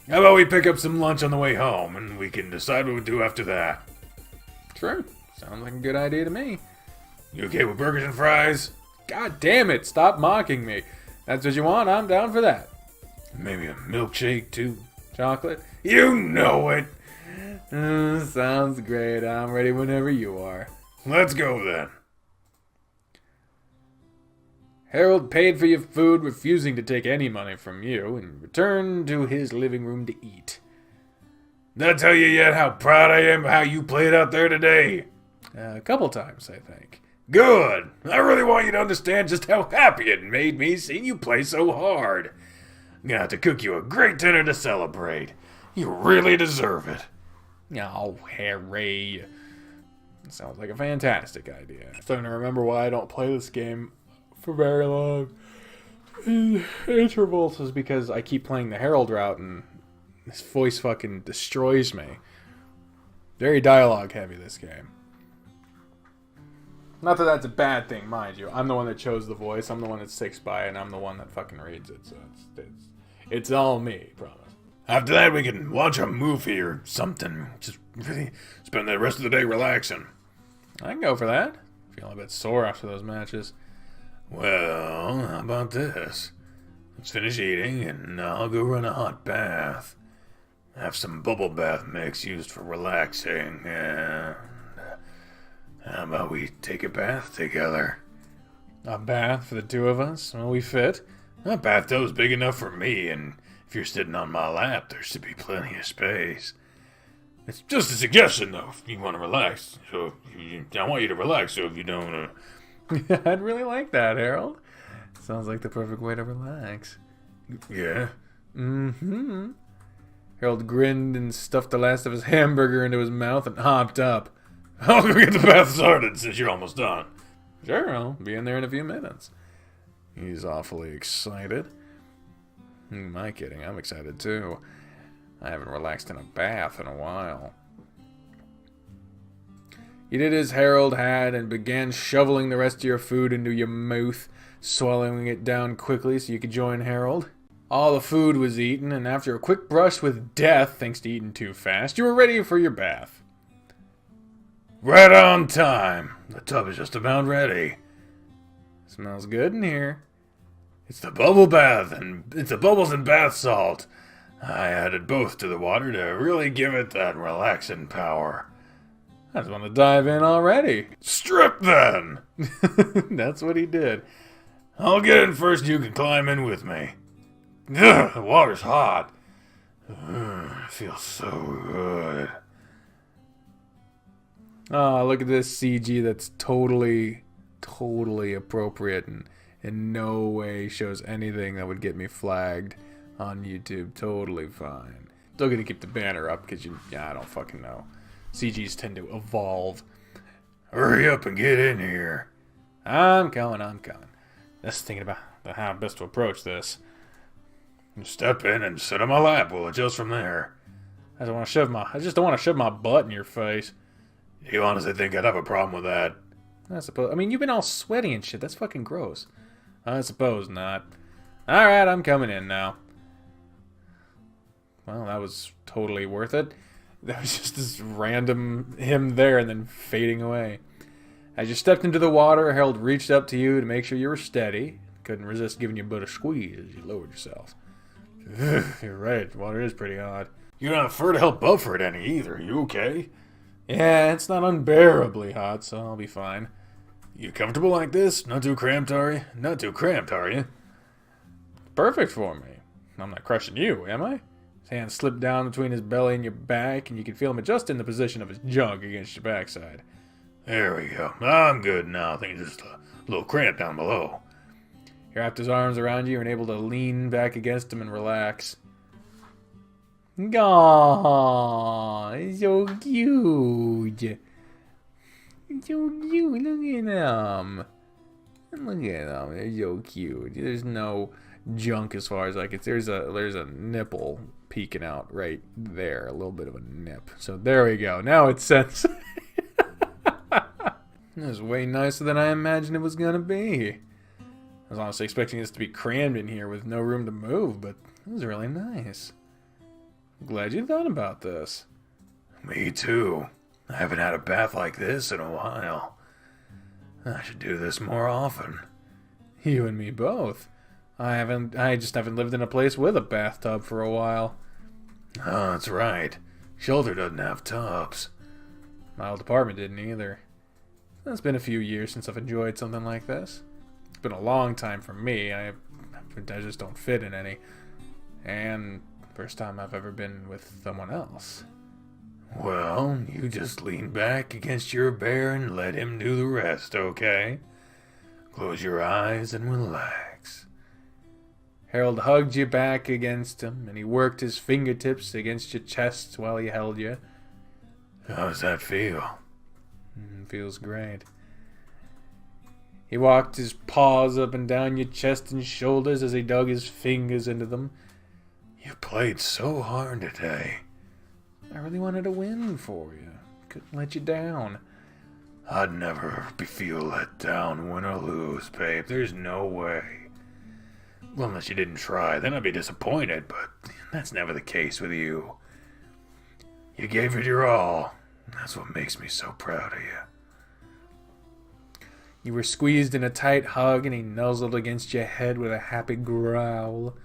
How about we pick up some lunch on the way home, and we can decide what we do after that? True. Sounds like a good idea to me. You okay with burgers and fries? God damn it, stop mocking me. That's what you want, I'm down for that. Maybe a milkshake, too? Chocolate? You know it! Sounds great. I'm ready whenever you are. Let's go, then. Harold paid for your food, refusing to take any money from you, and returned to his living room to eat. Did I tell you yet how proud I am of how you played out there today? A couple times, I think. Good. I really want you to understand just how happy it made me seeing you play so hard. I'm gonna have to cook you a great dinner to celebrate. You really deserve it. Oh, Harry. Sounds like a fantastic idea. I'm starting to remember why I don't play this game for very long intervals is because I keep playing the Harold route and this voice fucking destroys me. Very dialogue heavy, this game. Not that that's a bad thing, mind you. I'm the one that chose the voice, I'm the one that sticks by it, and I'm the one that fucking reads it, so it's all me, promise. After that, we can watch a movie or something. Just really spend the rest of the day relaxing. I can go for that. Feeling a bit sore after those matches. Well, how about this? Let's finish eating, and I'll go run a hot bath. Have some bubble bath mix used for relaxing, and how about we take a bath together? A bath for the two of us? Will we fit? A bathtub's big enough for me, and if you're sitting on my lap, there should be plenty of space. It's just a suggestion, though, if you want to relax. So I want you to relax, so if you don't... I'd really like that, Harold. Sounds like the perfect way to relax. Yeah? Mm-hmm. Harold grinned and stuffed the last of his hamburger into his mouth and hopped up. I'll go get the bath started since you're almost done. Sure, I'll be in there in a few minutes. He's awfully excited. Who am I kidding? I'm excited too. I haven't relaxed in a bath in a while. You did as Harold had and began shoveling the rest of your food into your mouth, swallowing it down quickly so you could join Harold. All the food was eaten, and after a quick brush with death, thanks to eating too fast, you were ready for your bath. Right on time. The tub is just about ready. Smells good in here. It's the bubble bath, and it's the bubbles and bath salt. I added both to the water to really give it that relaxing power. I just want to dive in already. Strip then! That's what he did. I'll get in first, you can climb in with me. Ugh, the water's hot. It feels so good. Oh, look at this CG that's totally appropriate and in no way shows anything that would get me flagged on YouTube. Totally fine. Still gonna keep the banner up because I don't fucking know. CGs tend to evolve. Hurry up and get in here. I'm coming. Just thinking about how best to approach this. Step in and sit on my lap. We'll adjust from there. I just don't want to shove my butt in your face. You honestly think I'd have a problem with that? I suppose. I mean, you've been all sweaty and shit. That's fucking gross. I suppose not. Alright, I'm coming in now. Well, that was totally worth it. That was just this random him there and then fading away. As you stepped into the water, Harold reached up to you to make sure you were steady. Couldn't resist giving you a bit of squeeze as you lowered yourself. You're right, the water is pretty hot. You don't have fur to help buffer it any either. You okay? Yeah, it's not unbearably hot, so I'll be fine. You comfortable like this? Not too cramped, are you? Not too cramped, are you? Perfect for me. I'm not crushing you, am I? His hand slipped down between his belly and your back, and you could feel him adjust in the position of his junk against your backside. There we go. I'm good now. I think it's just a little cramped down below. He wrapped his arms around you and able to lean back against him and relax. Aww, it's so cute. It's so cute. Look at them. Look at them. They're so cute. There's no junk as far as I can see. There's a nipple peeking out right there. A little bit of a nip. So there we go. Now it's sense. This is way nicer than I imagined it was gonna be. I was honestly expecting this to be crammed in here with no room to move, but it was really nice. Glad you thought about this. Me too. I haven't had a bath like this in a while. I should do this more often. You and me both. I just haven't lived in a place with a bathtub for a while. Oh, that's right. Shelter doesn't have tubs. My old apartment didn't either. It's been a few years since I've enjoyed something like this. It's been a long time for me. I just don't fit in any. And first time I've ever been with someone else. Well, you just lean back against your bear and let him do the rest, okay? Close your eyes and relax. Harold hugged you back against him, and he worked his fingertips against your chest while he held you. How does that feel? Feels great. He walked his paws up and down your chest and shoulders as he dug his fingers into them. You played so hard today. I really wanted to win for you. Couldn't let you down. I'd never feel let down, win or lose, babe. There's no way. Well, unless you didn't try, then I'd be disappointed, but that's never the case with you. You gave it your all. That's what makes me so proud of you. You were squeezed in a tight hug, and he nuzzled against your head with a happy growl.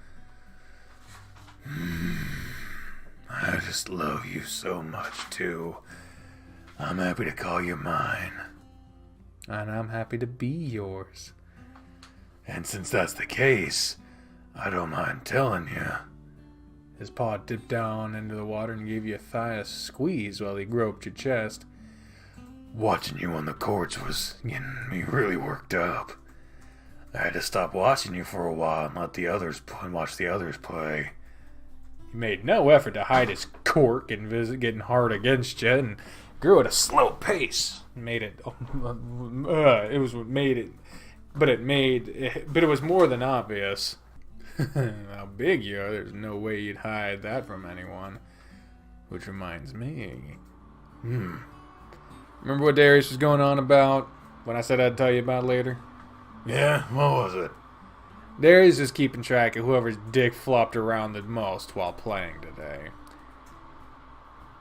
I just love you so much, too. I'm happy to call you mine. And I'm happy to be yours. And since that's the case, I don't mind telling you. His paw dipped down into the water and gave your thigh a squeeze while he groped your chest. Watching you on the courts was getting me really worked up. I had to stop watching you for a while and watch the others play. He made no effort to hide his cork and visit getting hard against you, and grew at a slow pace. But it was more than obvious. How big you are, there's no way you'd hide that from anyone. Which reminds me. Remember what Darius was going on about when I said I'd tell you about later? Yeah, what was it? Darius is keeping track of whoever's dick flopped around the most while playing today.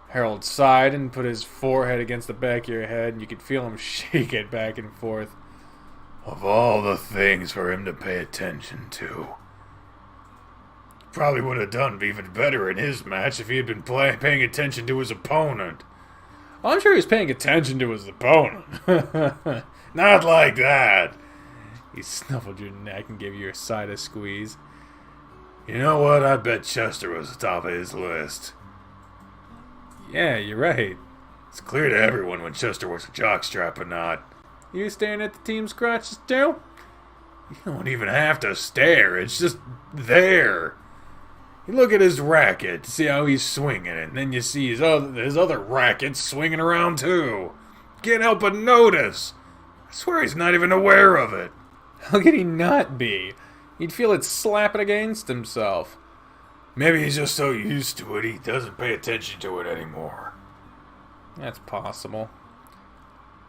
Harold sighed and put his forehead against the back of your head, and you could feel him shake it back and forth. Of all the things for him to pay attention to. Probably would have done even better in his match if he had been paying attention to his opponent. Oh, I'm sure he was paying attention to his opponent. Not like that. He snuffled your neck and gave you a side of squeeze. You know what? I bet Chester was the top of his list. Yeah, you're right. It's clear to everyone when Chester was a jockstrap or not. You staring at the team's crotches too? You don't even have to stare. It's just there. You look at his racket to see how he's swinging it, and then you see his other rackets swinging around too. Can't help but notice. I swear he's not even aware of it. How could he not be? He'd feel it slapping against himself. Maybe he's just so used to it he doesn't pay attention to it anymore. That's possible.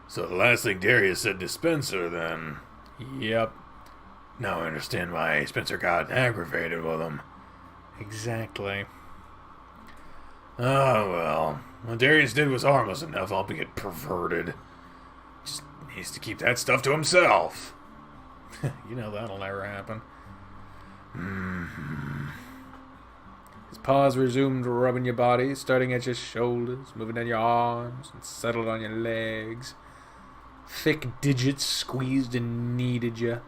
So the last thing Darius said to Spencer, then. Yep. Now I understand why Spencer got aggravated with him. Exactly. Oh, well. What Darius did was harmless enough, albeit perverted. Just needs to keep that stuff to himself. You know that'll never happen. His paws resumed rubbing your body, starting at your shoulders, moving down your arms, and settled on your legs. Thick digits squeezed and kneaded you,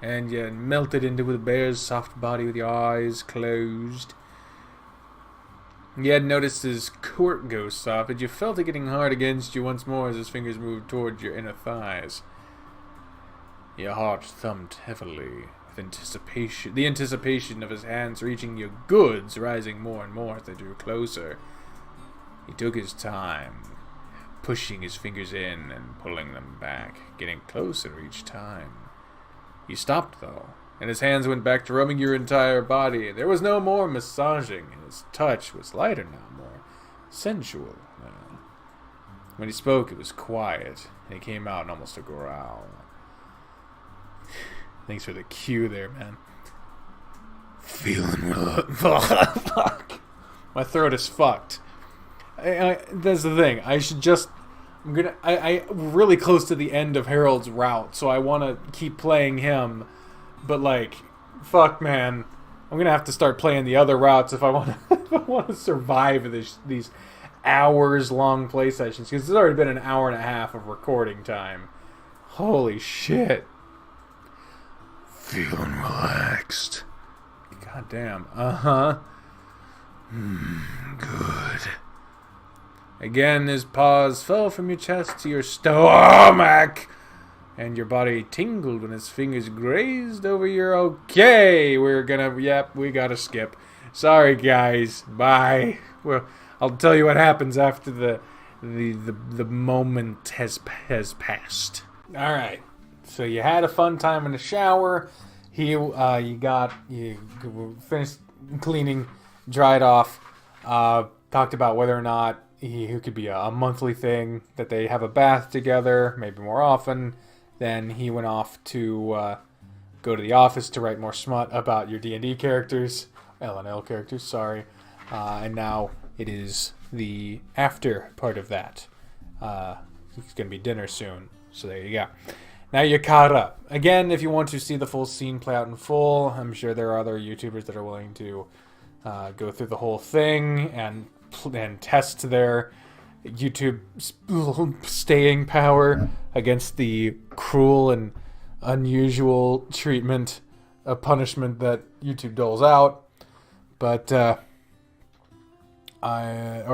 and you melted into the bear's soft body with your eyes closed. You had noticed his cork go soft, and you felt it getting hard against you once more as his fingers moved towards your inner thighs. Your heart thumped heavily, with anticipation. The anticipation of his hands reaching your goods rising more and more as they drew closer. He took his time, pushing his fingers in and pulling them back, getting closer each time. He stopped, though, and his hands went back to rubbing your entire body. There was no more massaging, and his touch was lighter now, more sensual now. When he spoke, it was quiet, and he came out in almost a growl. Thanks for the cue there, man. Feeling well. Fuck. My throat is fucked. That's the thing. I'm really close to the end of Harold's route, so I want to keep playing him. But like, fuck, man, I'm gonna have to start playing the other routes if I want to survive these hours-long play sessions, because it's already been an hour and a half of recording time. Holy shit! Feeling relaxed. God damn. Good. Again, his paws fell from your chest to your stomach, and your body tingled when his fingers grazed over your... Okay, we gotta skip. Sorry, guys. Bye. Well, I'll tell you what happens after the moment has passed. All right. So you had a fun time in the shower. You finished cleaning, dried off. Talked about whether or not it could be a monthly thing that they have a bath together, maybe more often. Then he went off to go to the office to write more smut about your D&D characters, L&L characters. Sorry, and now it is the after part of that. It's gonna be dinner soon, so there you go. Now you're caught up. Again, if you want to see the full scene play out in full, I'm sure there are other YouTubers that are willing to go through the whole thing and test their YouTube staying power against the cruel and unusual treatment of punishment that YouTube doles out. But, or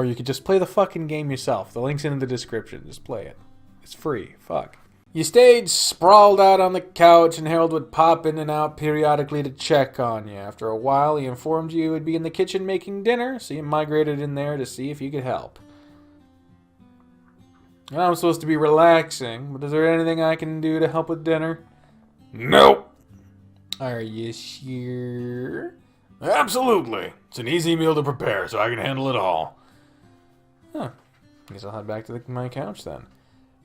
you could just play the fucking game yourself. The link's in the description. Just play it. It's free. Fuck. You stayed sprawled out on the couch, and Harold would pop in and out periodically to check on you. After a while, he informed you he would be in the kitchen making dinner, so you migrated in there to see if you could help. I'm supposed to be relaxing, but is there anything I can do to help with dinner? Nope. Are you sure? Absolutely. It's an easy meal to prepare, so I can handle it all. Huh. Guess I'll head back to my couch then.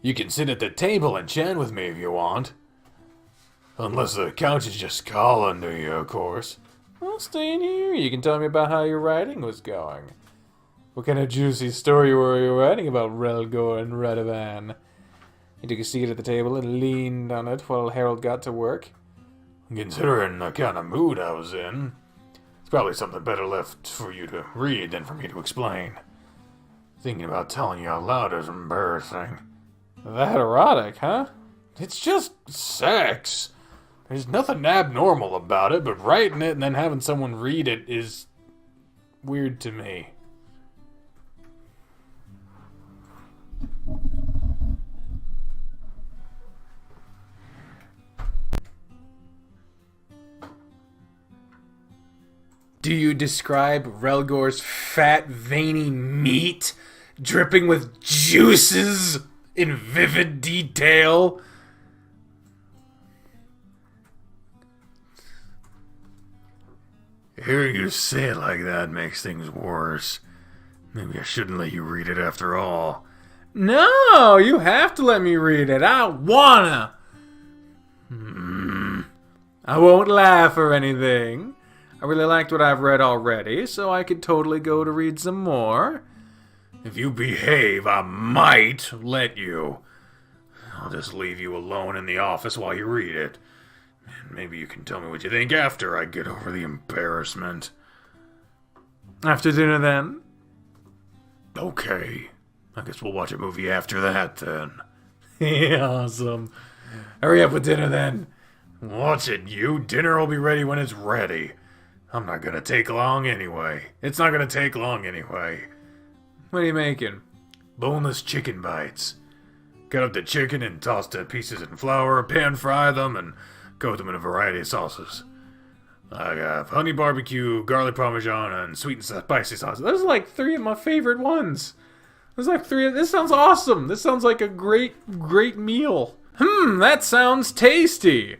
You can sit at the table and chat with me if you want. Unless the couch is just calling to you, of course. I'll stay in here. You can tell me about how your writing was going. What kind of juicy story were you writing about Relgor and Radovan? He took a seat at the table and leaned on it while Harold got to work. Considering the kind of mood I was in, it's probably something better left for you to read than for me to explain. Thinking about telling you out loud is embarrassing. That erotic, huh? It's just sex. There's nothing abnormal about it, but writing it and then having someone read it is weird to me. Do you describe Relgor's fat, veiny meat dripping with juices in vivid detail? Hearing you say it like that makes things worse. Maybe I shouldn't let you read it after all. No, you have to let me read it. I wanna. I won't laugh or anything. I really liked what I've read already, so I could totally go to read some more. If you behave, I might let you. I'll just leave you alone in the office while you read it. And maybe you can tell me what you think after I get over the embarrassment. After dinner, then? Okay. I guess we'll watch a movie after that, then. Awesome. Hurry up with dinner, then. What's it, you? Dinner will be ready when it's ready. I'm not gonna take long anyway. It's not gonna take long anyway. What are you making? Boneless chicken bites. Cut up the chicken and toss the pieces in flour, pan fry them, and coat them in a variety of sauces. I got honey barbecue, garlic parmesan, and sweet and spicy sauce. Those are like 3 of my favorite ones. There's like 3 of... This sounds awesome. This sounds like a great meal. That sounds tasty.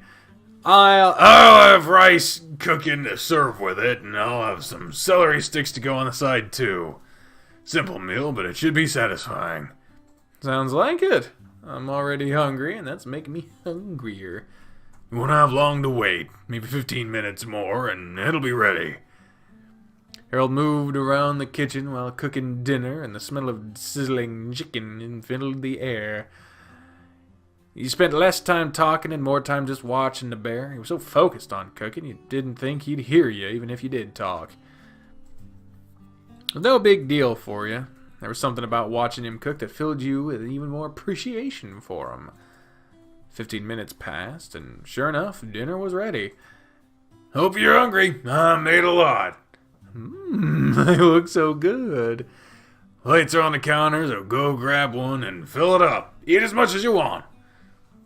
I'll have rice cooking to serve with it, and I'll have some celery sticks to go on the side, too. Simple meal, but it should be satisfying. Sounds like it. I'm already hungry, and that's making me hungrier. You won't have long to wait. Maybe 15 minutes more, and it'll be ready. Harold moved around the kitchen while cooking dinner, and the smell of sizzling chicken filled the air. He spent less time talking and more time just watching the bear. He was so focused on cooking, you didn't think he'd hear you, even if you did talk. It was no big deal for you. There was something about watching him cook that filled you with even more appreciation for him. 15 minutes passed, and sure enough, dinner was ready. Hope you're hungry. I made a lot. They look so good. Plates are on the counter, so go grab one and fill it up. Eat as much as you want.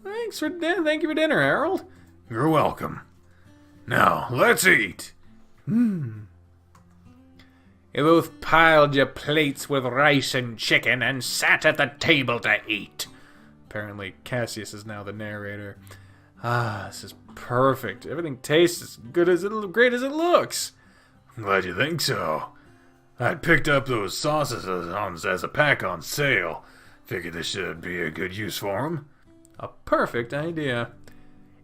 Thank you for dinner, Harold. You're welcome. Now, let's eat. You both piled your plates with rice and chicken and sat at the table to eat. Apparently, Cassius is now the narrator. This is perfect. Everything tastes as great as it looks. I'm glad you think so. I picked up those sauces as a pack on sale. Figured this should be a good use for them. A perfect idea.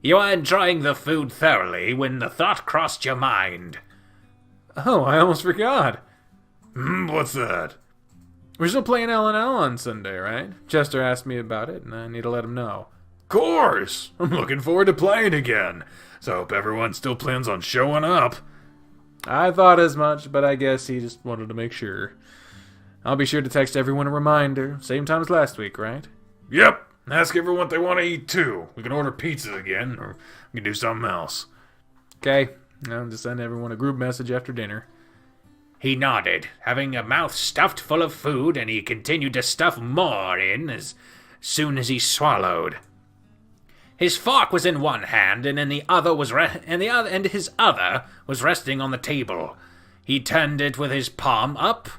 You were enjoying the food thoroughly when the thought crossed your mind. Oh, I almost forgot. What's that? We're still playing L&L on Sunday, right? Chester asked me about it, and I need to let him know. Course! I'm looking forward to playing again. So I hope everyone still plans on showing up. I thought as much, but I guess he just wanted to make sure. I'll be sure to text everyone a reminder. Same time as last week, right? Yep. Ask everyone what they want to eat, too. We can order pizza again, or we can do something else. Okay. I'll just send everyone a group message after dinner. He nodded, having a mouth stuffed full of food, and he continued to stuff more in as soon as he swallowed. His fork was in one hand, and his other was resting on the table. He turned it with his palm up,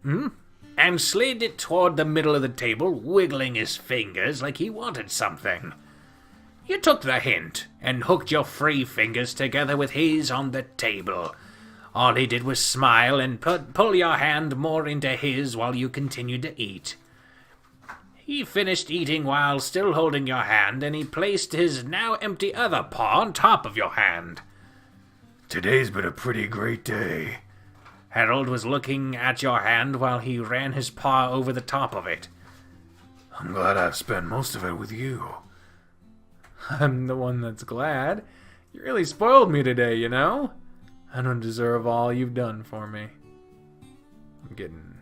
and slid it toward the middle of the table, wiggling his fingers like he wanted something. You took the hint, and hooked your free fingers together with his on the table. All he did was smile and pull your hand more into his while you continued to eat. He finished eating while still holding your hand, and he placed his now empty other paw on top of your hand. Today's been a pretty great day. Harold was looking at your hand while he ran his paw over the top of it. I'm glad I've spent most of it with you. I'm the one that's glad. You really spoiled me today, you know? I don't deserve all you've done for me. I'm getting...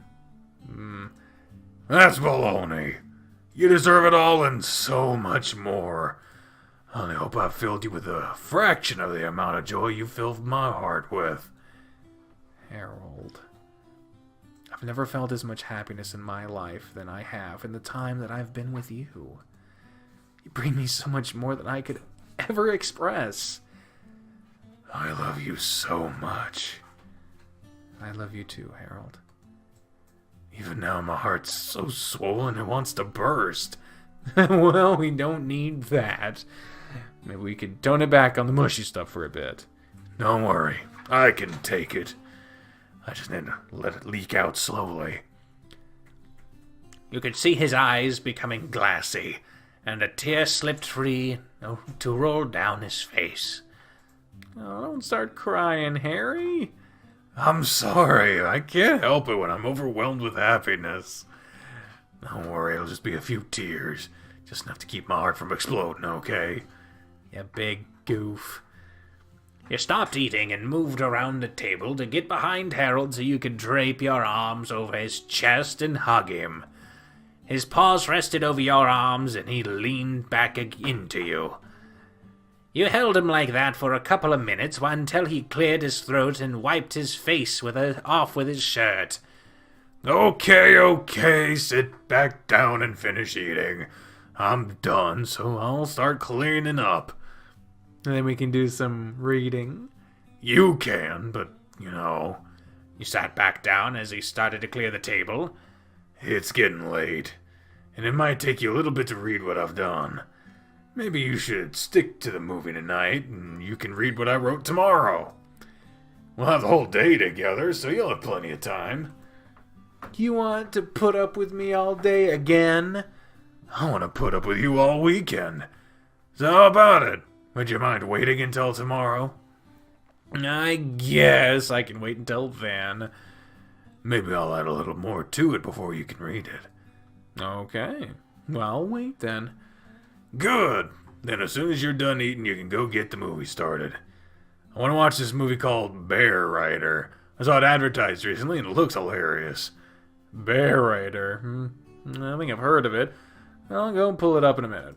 That's baloney. You deserve it all and so much more. I only hope I've filled you with a fraction of the amount of joy you filled my heart with. Harold. I've never felt as much happiness in my life than I have in the time that I've been with you. You bring me so much more than I could ever express. I love you so much. I love you too, Harold. Even now my heart's so swollen it wants to burst. Well, we don't need that. Maybe we could tone it back on the mushy stuff for a bit. Don't worry, I can take it. I just need to let it leak out slowly. You could see his eyes becoming glassy, and a tear slipped free to roll down his face. Oh, don't start crying, Harry. I'm sorry. I can't help it when I'm overwhelmed with happiness. Don't worry, it'll just be a few tears. Just enough to keep my heart from exploding, okay? You big goof. You stopped eating and moved around the table to get behind Harold so you could drape your arms over his chest and hug him. His paws rested over your arms and he leaned back into you. You held him like that for a couple of minutes until he cleared his throat and wiped his face off with his shirt. Okay, sit back down and finish eating. I'm done, so I'll start cleaning up. And then we can do some reading. You can, but, You sat back down as he started to clear the table. it's getting late, and it might take you a little bit to read what I've done. Maybe you should stick to the movie tonight, and you can read what I wrote tomorrow. We'll have the whole day together, so you'll have plenty of time. You want to put up with me all day again? I want to put up with you all weekend. So how about it? Would you mind waiting until tomorrow? I guess I can wait until then. Maybe I'll add a little more to it before you can read it. Okay. Well, I'll wait then. Good. Then as soon as you're done eating, you can go get the movie started. I want to watch this movie called Bear Rider. I saw it advertised recently and it looks hilarious. Bear Rider. I think I've heard of it. I'll go pull it up in a minute.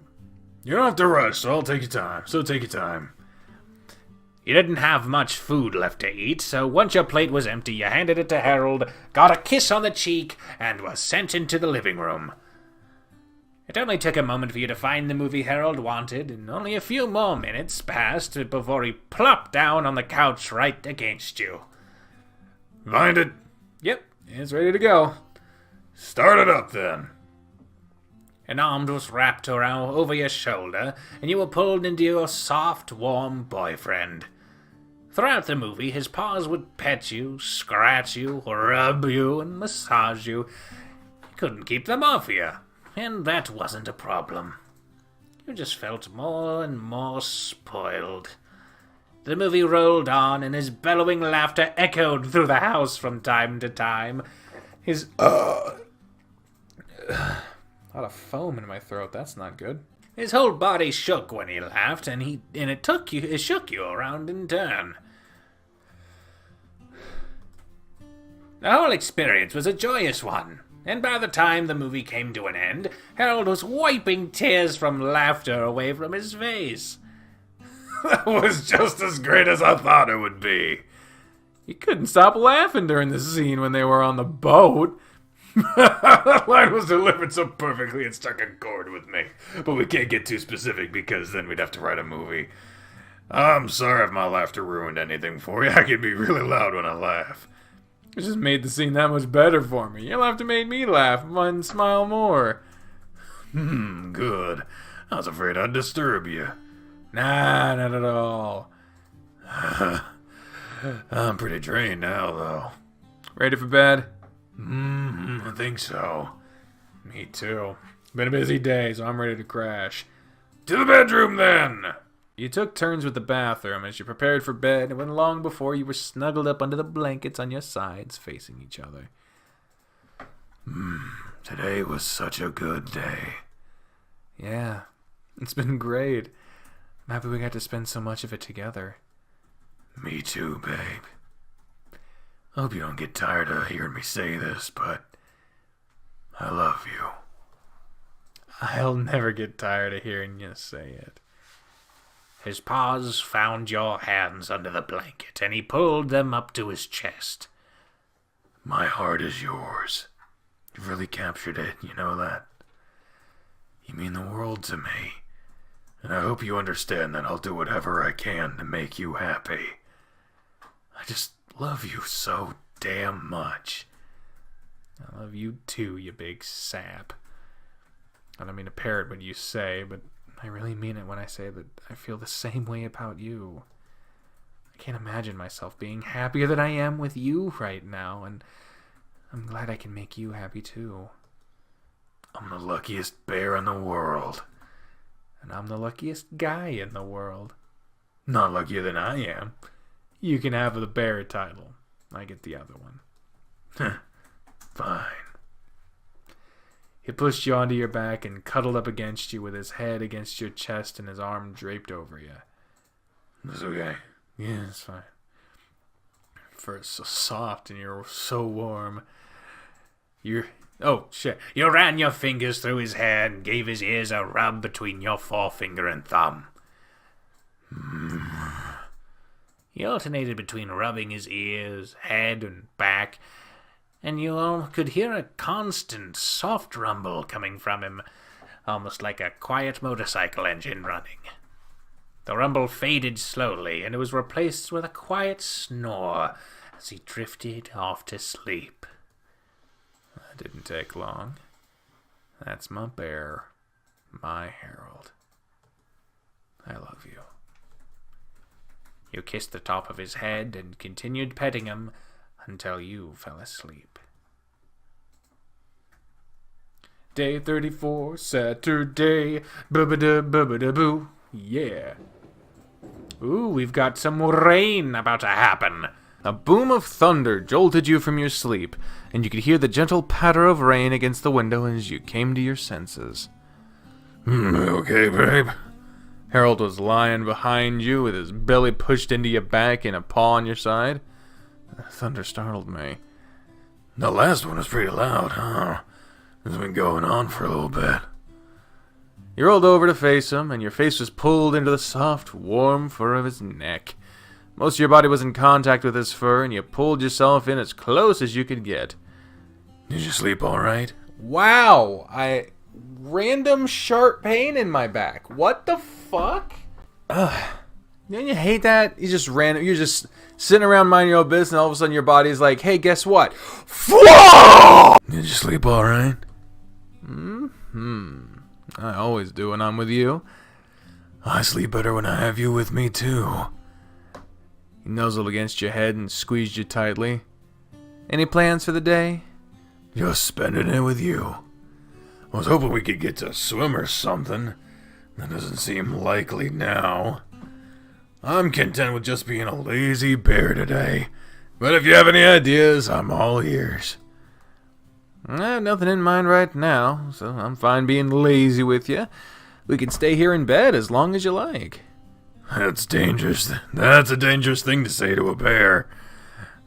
You don't have to rush, so I'll take your time. So take your time. You didn't have much food left to eat, so once your plate was empty, you handed it to Harold, got a kiss on the cheek, and was sent into the living room. It only took a moment for you to find the movie Harold wanted, and only a few more minutes passed before he plopped down on the couch right against you. Find it? Yep, it's ready to go. Start it up, then. An arm was wrapped around over your shoulder, and you were pulled into your soft, warm boyfriend. Throughout the movie, his paws would pet you, scratch you, rub you, and massage you. You couldn't keep them off you, and that wasn't a problem. You just felt more and more spoiled. The movie rolled on, and his bellowing laughter echoed through the house from time to time. His a lot of foam in my throat. That's not good. His whole body shook when he laughed, and it shook you around in turn. The whole experience was a joyous one, and by the time the movie came to an end, Harold was wiping tears from laughter away from his face. That was just as great as I thought it would be. He couldn't stop laughing during the scene when they were on the boat. That line was delivered so perfectly it struck a chord with me. But we can't get too specific because then we'd have to write a movie. I'm sorry if my laughter ruined anything for you. I can be really loud when I laugh. It just made the scene that much better for me. Your laughter made me laugh and smile more. Good. I was afraid I'd disturb you. Nah, not at all. I'm pretty drained now, though. Ready for bed? I think so. Me too. Been a busy day, so I'm ready to crash. To the bedroom, then! You took turns with the bathroom as you prepared for bed, and when long before you were snuggled up under the blankets on your sides, facing each other. Today was such a good day. Yeah, it's been great. I'm happy we got to spend so much of it together. Me too, babe. I hope you don't get tired of hearing me say this, but I love you. I'll never get tired of hearing you say it. His paws found your hands under the blanket, and he pulled them up to his chest. My heart is yours. You've really captured it, you know that? You mean the world to me. And I hope you understand that I'll do whatever I can to make you happy. I just love you so damn much. I love you too, you big sap. I don't mean to parrot what you say, but I really mean it when I say that I feel the same way about you. I can't imagine myself being happier than I am with you right now, and I'm glad I can make you happy too. I'm the luckiest bear in the world. And I'm the luckiest guy in the world. Not luckier than I am. You can have the bear title. I get the other one. Fine. He pushed you onto your back and cuddled up against you with his head against your chest and his arm draped over you. It's okay. Yeah, it's fine. First so soft and you're so warm. Oh, shit. You ran your fingers through his hair and gave his ears a rub between your forefinger and thumb. He alternated between rubbing his ears, head, and back, and you all could hear a constant, soft rumble coming from him, almost like a quiet motorcycle engine running. The rumble faded slowly, and it was replaced with a quiet snore as he drifted off to sleep. That didn't take long. That's my bear, my Harold. I love you. You kissed the top of his head and continued petting him until you fell asleep. Day 34, Saturday, boo. Yeah. Ooh, we've got some rain about to happen. A boom of thunder jolted you from your sleep, and you could hear the gentle patter of rain against the window as you came to your senses. Okay, babe. Harold was lying behind you with his belly pushed into your back and a paw on your side. The thunder startled me. The last one was pretty loud, huh? It's been going on for a little bit. You rolled over to face him, and your face was pulled into the soft, warm fur of his neck. Most of your body was in contact with his fur, and you pulled yourself in as close as you could get. Did you sleep all right? Wow! Random sharp pain in my back. What the fuck? Ugh. Don't you hate that? You're just sitting around minding your own business, and all of a sudden your body's like, hey, guess what? Did you sleep all right? I always do when I'm with you. I sleep better when I have you with me, too. He nuzzled against your head and squeezed you tightly. Any plans for the day? Just spending it with you. I was hoping we could get to swim or something. That doesn't seem likely now. I'm content with just being a lazy bear today. But if you have any ideas, I'm all ears. I have nothing in mind right now, so I'm fine being lazy with you. We can stay here in bed as long as you like. That's dangerous. That's a dangerous thing to say to a bear.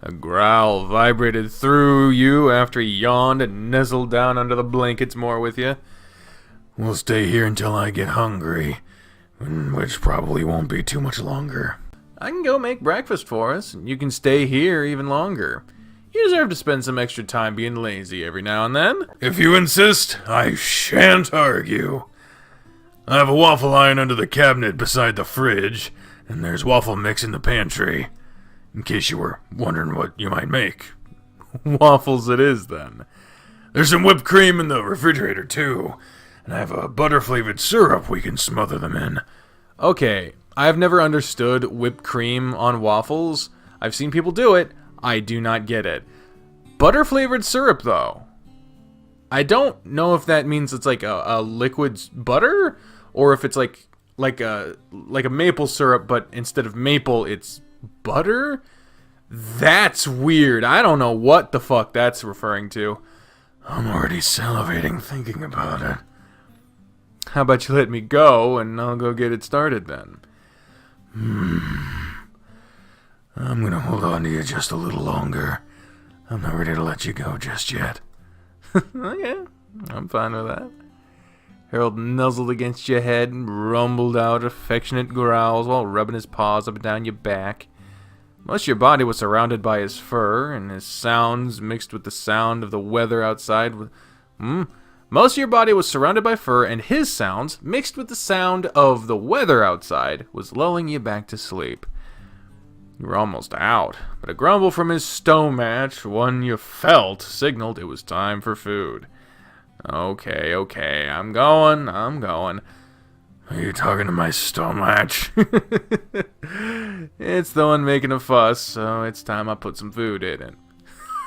A growl vibrated through you after he yawned and nuzzled down under the blankets more with you. We'll stay here until I get hungry, which probably won't be too much longer. I can go make breakfast for us, and you can stay here even longer. You deserve to spend some extra time being lazy every now and then. If you insist, I shan't argue. I have a waffle iron under the cabinet beside the fridge, and there's waffle mix in the pantry, in case you were wondering what you might make. Waffles it is, then. There's some whipped cream in the refrigerator, too, and I have a butter-flavored syrup we can smother them in. Okay, I've never understood whipped cream on waffles. I've seen people do it. I do not get it. Butter-flavored syrup, though. I don't know if that means it's like a liquid butter, or if it's like a maple syrup, but instead of maple, it's butter? That's weird. I don't know what the fuck that's referring to. I'm already salivating thinking about it. How about you let me go, and I'll go get it started then? I'm gonna hold on to you just a little longer. I'm not ready to let you go just yet. Okay, I'm fine with that. Harold nuzzled against your head and rumbled out affectionate growls while rubbing his paws up and down your back. Most of your body was surrounded by his fur, and his sounds mixed with the sound of the weather outside. Most of your body was surrounded by fur, and his sounds, mixed with the sound of the weather outside, was lulling you back to sleep. You were almost out, but a grumble from his stomach, one you felt, signaled it was time for food. Okay, I'm going. Are you talking to my stomach? It's the one making a fuss, so it's time I put some food in it.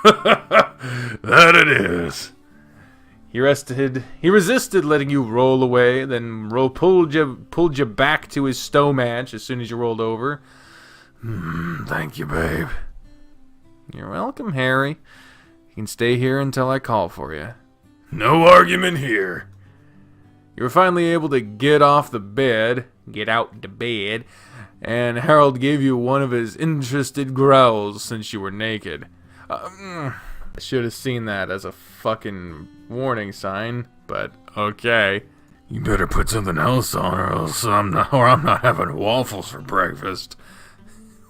That it is. He resisted letting you roll away, then pulled you back to his stomach as soon as you rolled over. Thank you, babe. You're welcome, Harry. You can stay here until I call for you. No argument here. You were finally able to get out the bed, and Harold gave you one of his interested growls since you were naked. I should have seen that as a fucking warning sign, but okay. You better put something else on, or I'm not having waffles for breakfast.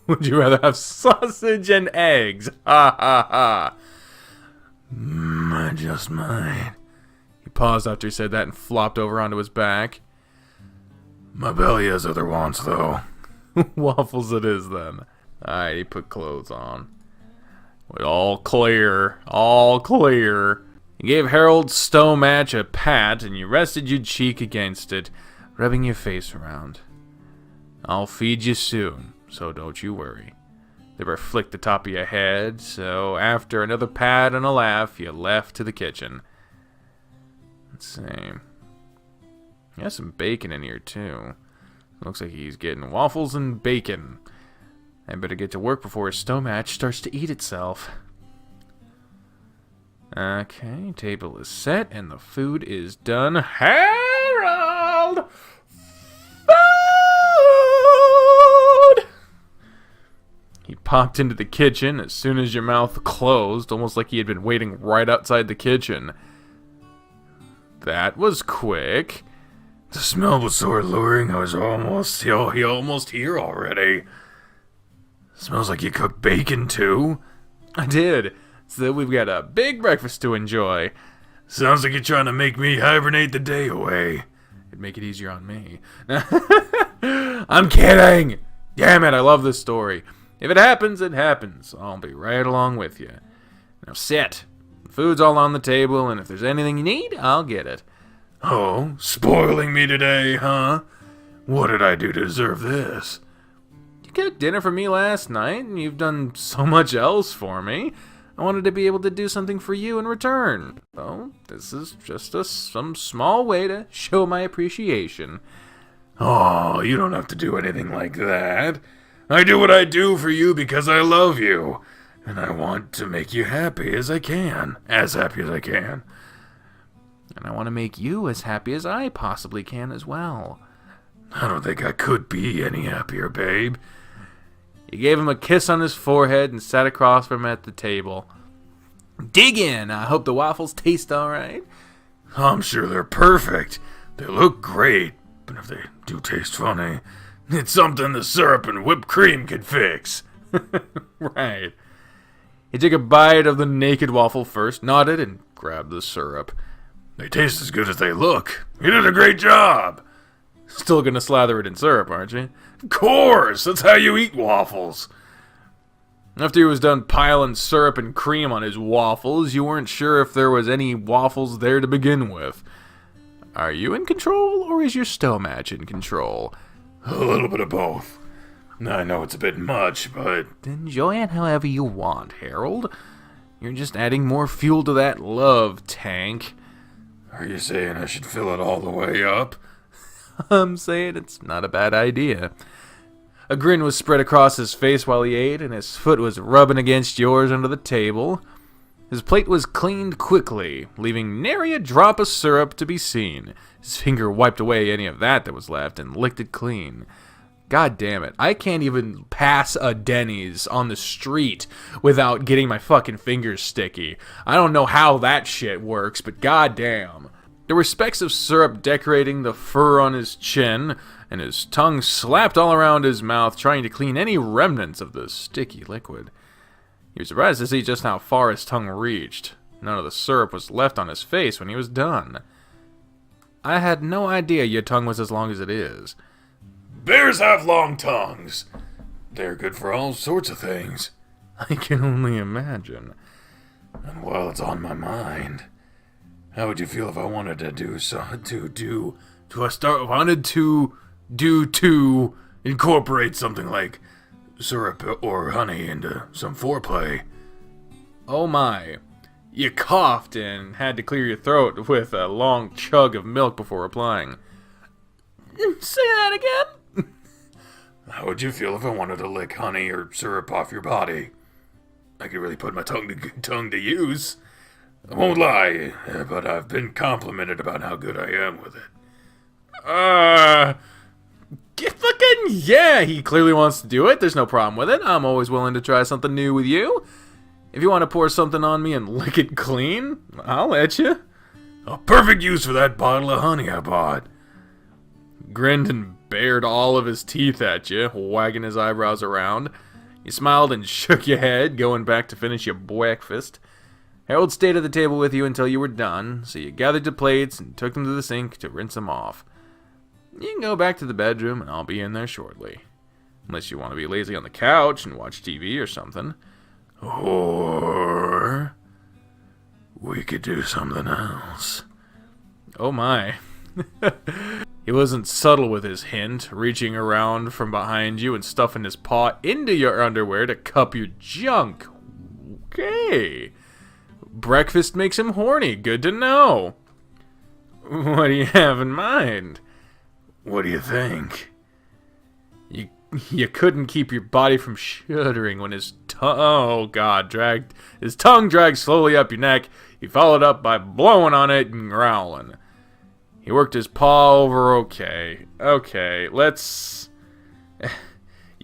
Would you rather have sausage and eggs? Ha ha ha. I just might. He paused after he said that and flopped over onto his back. My belly has other wants, though. Waffles it is, then. Alright, he put clothes on. All clear. All clear. You gave Harold's stone match a pat, and you rested your cheek against it, rubbing your face around. I'll feed you soon, so don't you worry. The bear flicked the top of your head, so after another pat and a laugh, you left to the kitchen. Let's see. He has some bacon in here, too. Looks like he's getting waffles and bacon. I better get to work before his stone match starts to eat itself. Okay, table is set and the food is done. Harold! Food! He popped into the kitchen as soon as your mouth closed, almost like he had been waiting right outside the kitchen. That was quick. The smell was so alluring, I was almost here already. Smells like you cooked bacon, too. I did. So we've got a big breakfast to enjoy. Sounds like you're trying to make me hibernate the day away. It'd make it easier on me. I'm kidding! Damn it, I love this story. If it happens, it happens. I'll be right along with you. Now sit. The food's all on the table, and if there's anything you need, I'll get it. Oh, spoiling me today, huh? What did I do to deserve this? You cooked dinner for me last night, and you've done so much else for me. I wanted to be able to do something for you in return. So, this is just some small way to show my appreciation. Oh, you don't have to do anything like that. I do what I do for you because I love you. And I want to make you happy as I can. As happy as I can. And I want to make you as happy as I possibly can as well. I don't think I could be any happier, babe. You gave him a kiss on his forehead and sat across from him at the table. Dig in. I hope the waffles taste all right. I'm sure they're perfect. They look great, but if they do taste funny, it's something the syrup and whipped cream could fix. Right. He took a bite of the naked waffle first, nodded, and grabbed the syrup. They taste as good as they look. You did a great job. Still gonna slather it in syrup, aren't you? Of course, that's how you eat waffles. After he was done piling syrup and cream on his waffles, you weren't sure if there was any waffles there to begin with. Are you in control, or is your stomach in control? A little bit of both. I know it's a bit much, but... Enjoy it however you want, Harold. You're just adding more fuel to that love tank. Are you saying I should fill it all the way up? I'm saying it's not a bad idea. A grin was spread across his face while he ate, and his foot was rubbing against yours under the table. His plate was cleaned quickly, leaving nary a drop of syrup to be seen. His finger wiped away any of that was left and licked it clean. God damn it, I can't even pass a Denny's on the street without getting my fucking fingers sticky. I don't know how that shit works, but god damn. There were specks of syrup decorating the fur on his chin, and his tongue slapped all around his mouth, trying to clean any remnants of the sticky liquid. He was surprised to see just how far his tongue reached. None of the syrup was left on his face when he was done. I had no idea your tongue was as long as it is. Bears have long tongues. They're good for all sorts of things. I can only imagine. And while it's on my mind, how would you feel if I wanted to incorporate something like syrup or honey into some foreplay? Oh my. You coughed and had to clear your throat with a long chug of milk before replying. Say that again? How would you feel if I wanted to lick honey or syrup off your body? I could really put my tongue to use. I won't lie, but I've been complimented about how good I am with it. Yeah, he clearly wants to do it. There's no problem with it. I'm always willing to try something new with you. If you want to pour something on me and lick it clean, I'll let you. A perfect use for that bottle of honey I bought. Grinned and bared all of his teeth at you, wagging his eyebrows around. You smiled and shook your head, going back to finish your breakfast. Harold stayed at the table with you until you were done, so you gathered the plates and took them to the sink to rinse them off. You can go back to the bedroom and I'll be in there shortly. Unless you want to be lazy on the couch and watch TV or something. Or we could do something else. Oh my. He wasn't subtle with his hint, reaching around from behind you and stuffing his paw into your underwear to cup your junk. Okay. Breakfast makes him horny. Good to know. What do you have in mind? What do you think? You couldn't keep your body from shuddering when his tongue dragged slowly up your neck. He followed up by blowing on it and growling. He worked his paw over. Okay, let's...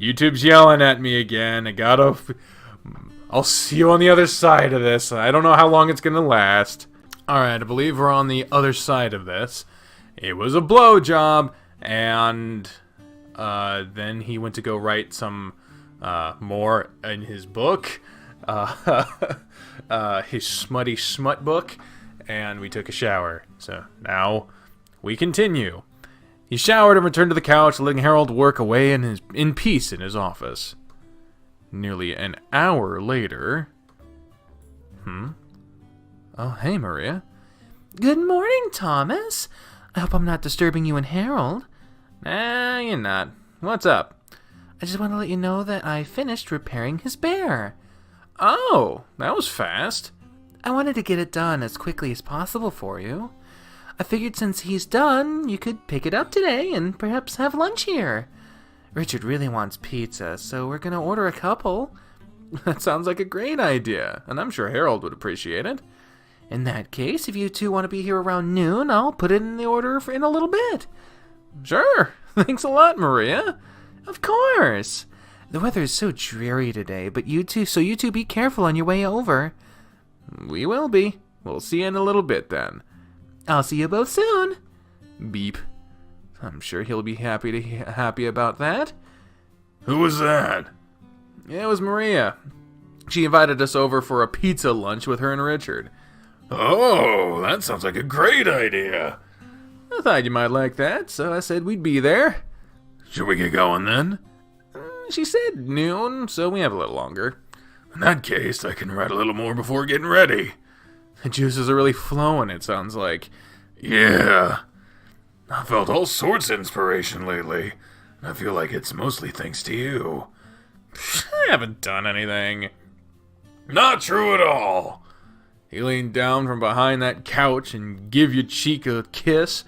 YouTube's yelling at me again. I'll see you on the other side of this. I don't know how long it's gonna last. Alright, I believe we're on the other side of this. It was a blowjob, and then he went to go write some more in his book. His smutty smut book, and we took a shower. So now we continue. He showered and returned to the couch, letting Harold work away in peace in his office. Nearly an hour later... Oh, hey, Maria. Good morning, Thomas. I hope I'm not disturbing you and Harold. Nah, you're not. What's up? I just want to let you know that I finished repairing his bear. Oh, that was fast. I wanted to get it done as quickly as possible for you. I figured since he's done, you could pick it up today and perhaps have lunch here. Richard really wants pizza, so we're going to order a couple. That sounds like a great idea, and I'm sure Harold would appreciate it. In that case, if you two want to be here around noon, I'll put it in the order in a little bit. Sure. Thanks a lot, Maria. Of course. The weather is so dreary today, but you two be careful on your way over. We will be. We'll see you in a little bit then. I'll see you both soon. Beep. I'm sure he'll be happy about that. Who was that? It was Maria. She invited us over for a pizza lunch with her and Richard. Oh, that sounds like a great idea. I thought you might like that, so I said we'd be there. Should we get going then? She said noon, so we have a little longer. In that case, I can write a little more before getting ready. The juices are really flowing, it sounds like. Yeah. I've felt all sorts of inspiration lately. I feel like it's mostly thanks to you. I haven't done anything. Not true at all. He leaned down from behind that couch and give your cheek a kiss.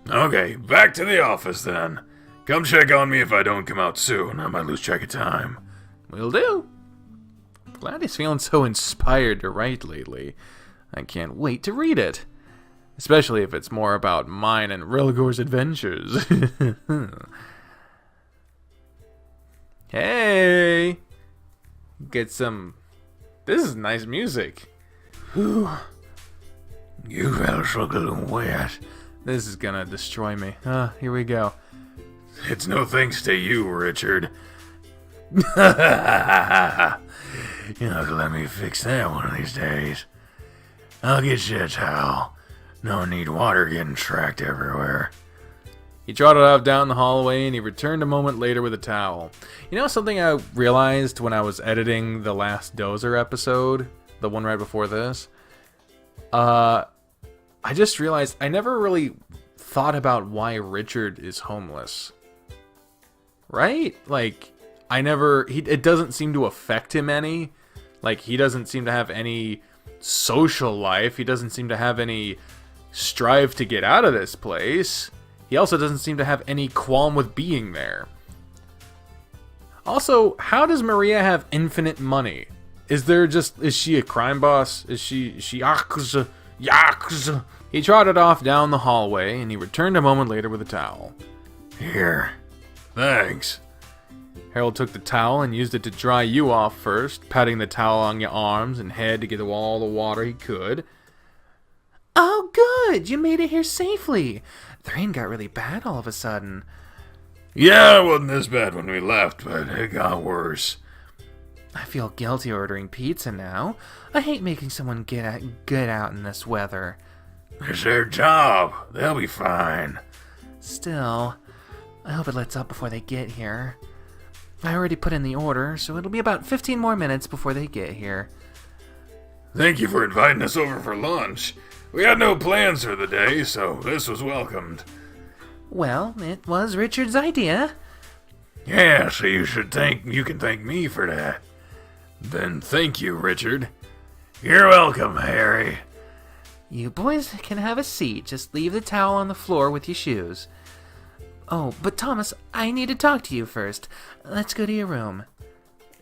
Okay, back to the office then. Come check on me if I don't come out soon. I might lose track of time. Will do. Glad he's feeling so inspired to write lately. I can't wait to read it. Especially if it's more about mine and Rilgor's adventures. Hey! Get some... This is nice music. Whew. You fellas look a little wet. This is gonna destroy me. Here we go. It's no thanks to you, Richard. You'll have to let me fix that one of these days. I'll get you a towel. No need water getting tracked everywhere. He trotted off down the hallway and he returned a moment later with a towel. You know something I realized when I was editing the last Dozer episode? The one right before this? I just realized I never really thought about why Richard is homeless. Right? Like, it doesn't seem to affect him any. Like, he doesn't seem to have any social life. He doesn't seem to have any strive to get out of this place. He also doesn't seem to have any qualm with being there. Also, how does Maria have infinite money? Is she a crime boss? Is she yakuza? He trotted off down the hallway and he returned a moment later with a towel. Here. Thanks. Harold took the towel and used it to dry you off first, patting the towel on your arms and head to get all the water he could. Oh, good! You made it here safely. The rain got really bad all of a sudden. Yeah, it wasn't this bad when we left, but it got worse. I feel guilty ordering pizza now. I hate making someone get out in this weather. It's their job. They'll be fine. Still, I hope it lets up before they get here. I already put in the order, so it'll be about 15 more minutes before they get here. Thank you for inviting us over for lunch. We had no plans for the day, so this was welcomed. Well, it was Richard's idea. Yeah, so you can thank me for that. Then thank you, Richard. You're welcome, Harry. You boys can have a seat. Just leave the towel on the floor with your shoes. Oh, but Thomas, I need to talk to you first. Let's go to your room.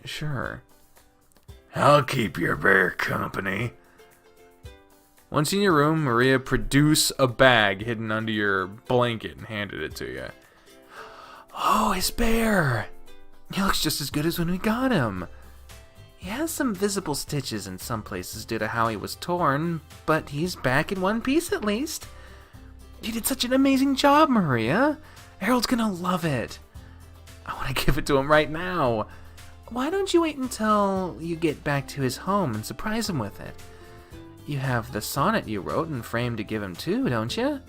Sure. I'll keep your bear company. Once in your room, Maria produced a bag hidden under your blanket and handed it to you. Oh, his bear! He looks just as good as when we got him. He has some visible stitches in some places due to how he was torn, but he's back in one piece at least. You did such an amazing job, Maria. Harold's gonna love it. I want to give it to him right now. Why don't you wait until you get back to his home and surprise him with it? You have the sonnet you wrote and framed to give him too, don't you?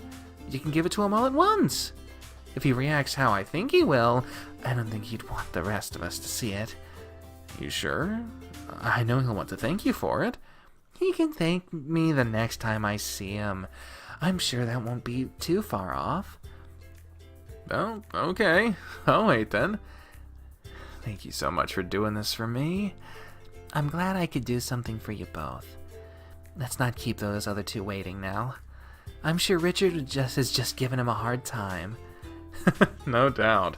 You can give it to him all at once. If he reacts how I think he will, I don't think he'd want the rest of us to see it. You sure? I know he'll want to thank you for it. He can thank me the next time I see him. I'm sure that won't be too far off. Well, okay. I'll wait then. Thank you so much for doing this for me. I'm glad I could do something for you both. Let's not keep those other two waiting now. I'm sure Richard has just given him a hard time. No doubt.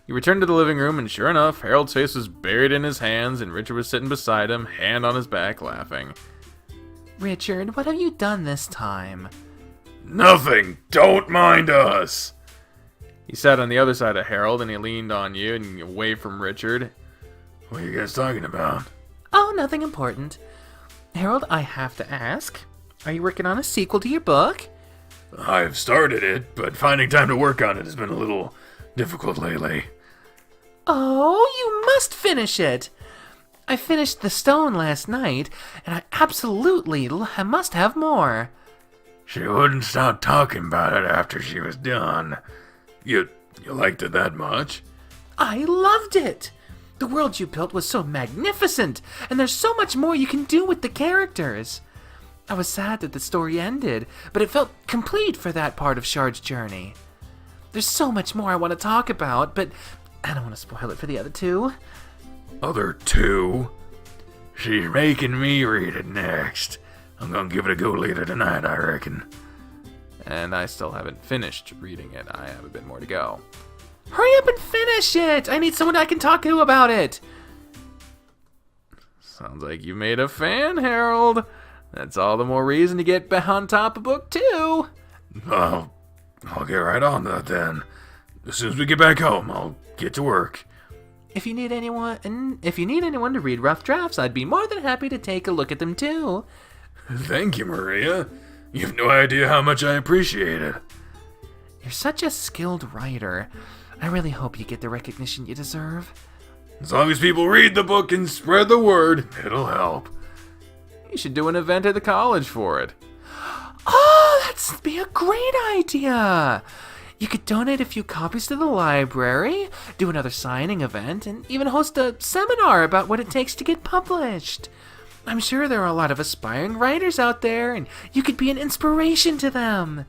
You returned to the living room, and sure enough, Harold's face was buried in his hands, and Richard was sitting beside him, hand on his back, laughing. Richard, what have you done this time? Nothing. Don't mind us. He sat on the other side of Harold, and he leaned on you and away from Richard. What are you guys talking about? Oh, nothing important. Harold, I have to ask, are you working on a sequel to your book? I've started it, but finding time to work on it has been a little difficult lately. Oh, you must finish it! I finished The Stone last night, and I absolutely must have more. She wouldn't stop talking about it after she was done. You liked it that much? I loved it! The world you built was so magnificent, and there's so much more you can do with the characters. I was sad that the story ended, but it felt complete for that part of Shard's journey. There's so much more I want to talk about, but I don't want to spoil it for the other two. Other two? She's making me read it next. I'm gonna give it a go later tonight, I reckon. And I still haven't finished reading it. I have a bit more to go. Hurry up and finish it! I need someone I can talk to about it! Sounds like you made a fan, Harold. That's all the more reason to get on top of book 2. Well, I'll get right on that then. As soon as we get back home, I'll get to work. If you need anyone to read rough drafts, I'd be more than happy to take a look at them too. Thank you, Maria. You've no idea how much I appreciate it. You're such a skilled writer. I really hope you get the recognition you deserve. As long as people read the book and spread the word, it'll help. You should do an event at the college for it. Oh, that'd be a great idea! You could donate a few copies to the library, do another signing event, and even host a seminar about what it takes to get published. I'm sure there are a lot of aspiring writers out there, and you could be an inspiration to them.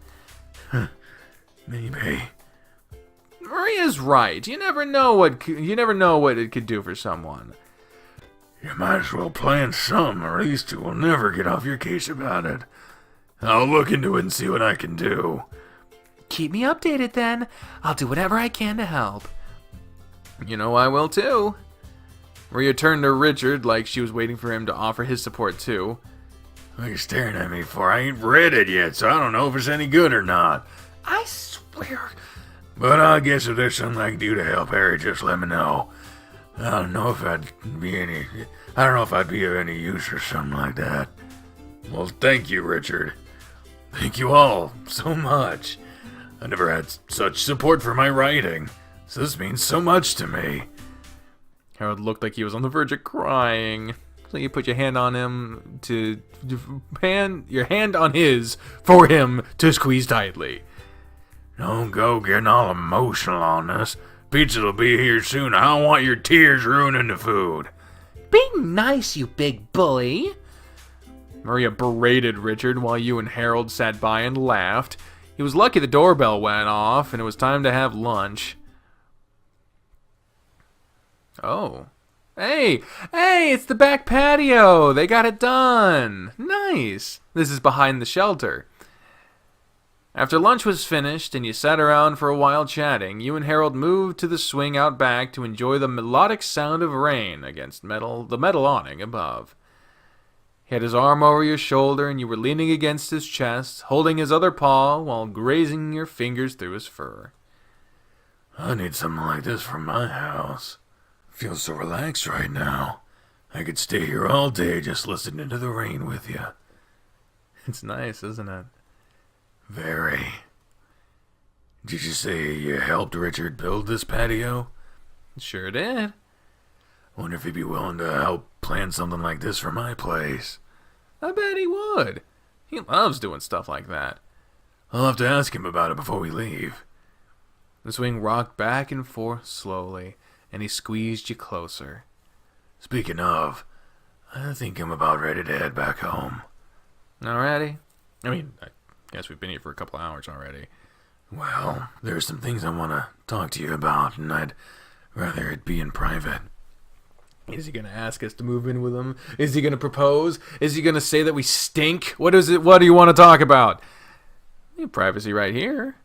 Maybe. Maria's right. You never know what it could do for someone. You might as well plan some, or at least you will never get off your case about it. I'll look into it and see what I can do. Keep me updated then. I'll do whatever I can to help. You know I will too. Maria turned to Richard like she was waiting for him to offer his support too. What are you staring at me for? I ain't read it yet, so I don't know if it's any good or not. I swear. But I guess if there's something I can do to help Harry, just let me know. I don't know if I'd be of any use or something like that. Well, thank you, Richard. Thank you all so much. I never had such support for my writing, so this means so much to me. Harold looked like he was on the verge of crying. So you put your hand on him your hand on his for him to squeeze tightly. Don't go getting all emotional on us. Pizza'll be here soon. I don't want your tears ruining the food. Be nice, you big bully. Maria berated Richard while you and Harold sat by and laughed. He was lucky the doorbell went off and it was time to have lunch. Oh. Hey, it's the back patio. They got it done. Nice. This is behind the shelter. After lunch was finished and you sat around for a while chatting, you and Harold moved to the swing out back to enjoy the melodic sound of rain against the metal awning above. He had his arm over your shoulder and you were leaning against his chest, holding his other paw while grazing your fingers through his fur. I need something like this for my house. Feel so relaxed right now. I could stay here all day just listening to the rain with you. It's nice, isn't it? Very. Did you say you helped Richard build this patio? Sure did. Wonder if he'd be willing to help plan something like this for my place. I bet he would. He loves doing stuff like that. I'll have to ask him about it before we leave. The swing rocked back and forth slowly, and he squeezed you closer. Speaking of, I think I'm about ready to head back home. Already? I mean, I guess we've been here for a couple hours already. Well, there's some things I want to talk to you about, and I'd rather it be in private. Is he going to ask us to move in with him? Is he going to propose? Is he going to say that we stink? What is it? What do you want to talk about? You have privacy right here.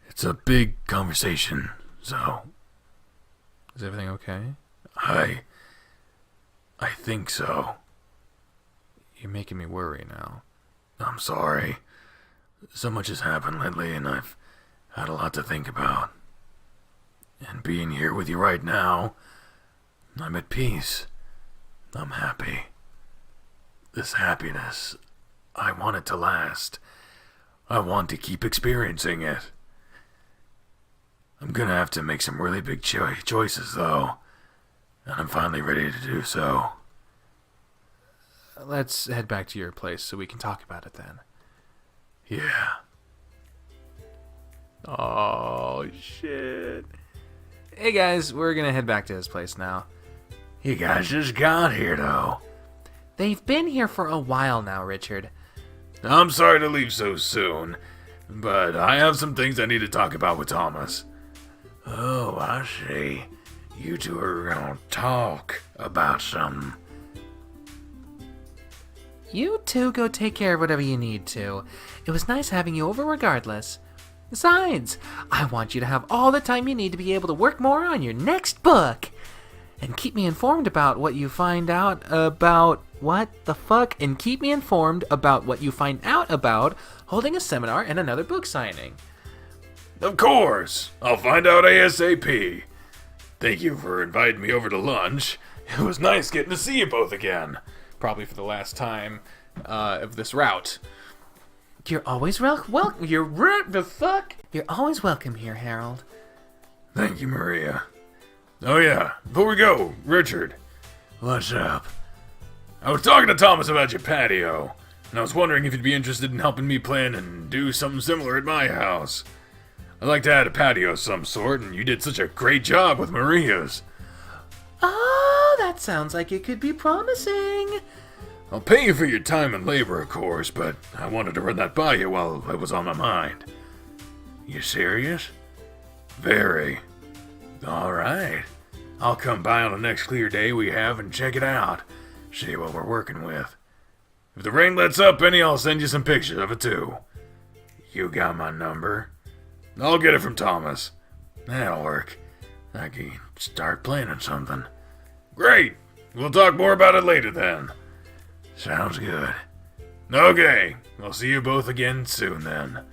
It's a big conversation, so... Is everything okay? I think so. You're making me worry now. I'm sorry. So much has happened lately, and I've had a lot to think about. And being here with you right now, I'm at peace. I'm happy. This happiness, I want it to last. I want to keep experiencing it. I'm gonna have to make some really big choices, though. And I'm finally ready to do so. Let's head back to your place so we can talk about it then. Yeah. Oh, shit. Hey, guys, we're gonna head back to his place now. You guys just got here, though. They've been here for a while now, Richard. I'm sorry to leave so soon, but I have some things I need to talk about with Thomas. Oh, I see. You two are gonna talk about something. You two go take care of whatever you need to. It was nice having you over regardless. Besides, I want you to have all the time you need to be able to work more on your next book. And keep me informed about what you find out about... What the fuck? And keep me informed about what you find out about holding a seminar and another book signing. Of course! I'll find out ASAP. Thank you for inviting me over to lunch. It was nice getting to see you both again. Probably for the last time of this route. You're always welcome. You're always welcome here, Harold. Thank you, Maria. Oh yeah, before we go, Richard. What's up? I was talking to Thomas about your patio, and I was wondering if you'd be interested in helping me plan and do something similar at my house. I'd like to add a patio of some sort, and you did such a great job with Maria's. Oh, that sounds like it could be promising. I'll pay you for your time and labor, of course, but I wanted to run that by you while it was on my mind. You serious? Very. Alright. I'll come by on the next clear day we have and check it out. See what we're working with. If the rain lets up any, I'll send you some pictures of it too. You got my number. I'll get it from Thomas. That'll work. I can start planning something. Great! We'll talk more about it later then. Sounds good. Okay, I'll see you both again soon then.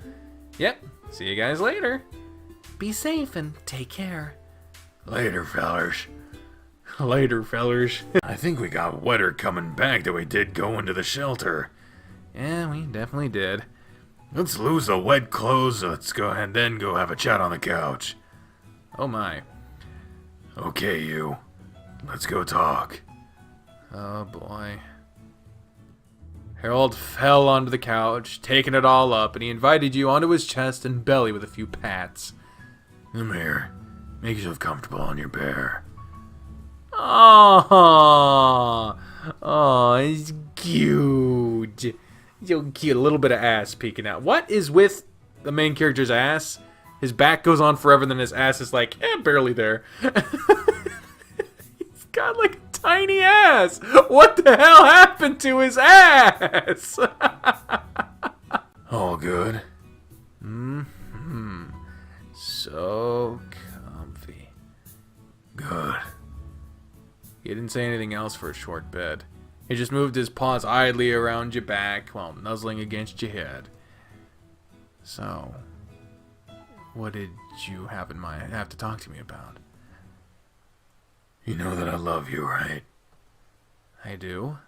Yep, see you guys later. Be safe and take care. Later, fellers. Later, fellers. I think we got wetter coming back than we did going to the shelter. Yeah, we definitely did. Let's lose the wet clothes, let's go and then go have a chat on the couch. Oh my. Okay, you. Let's go talk. Oh boy. Harold fell onto the couch, taking it all up, and he invited you onto his chest and belly with a few pats. Come here. Make yourself comfortable on your bear. Oh, he's cute. So cute. A little bit of ass peeking out. What is with the main character's ass? His back goes on forever, then his ass is like, barely there. He's got like a tiny ass. What the hell happened to his ass? All good. So comfy. Good. He didn't say anything else for a short bit. He just moved his paws idly around your back while nuzzling against your head. So, what did you have in mind? Have to talk to me about? You know that I love you, right? I do.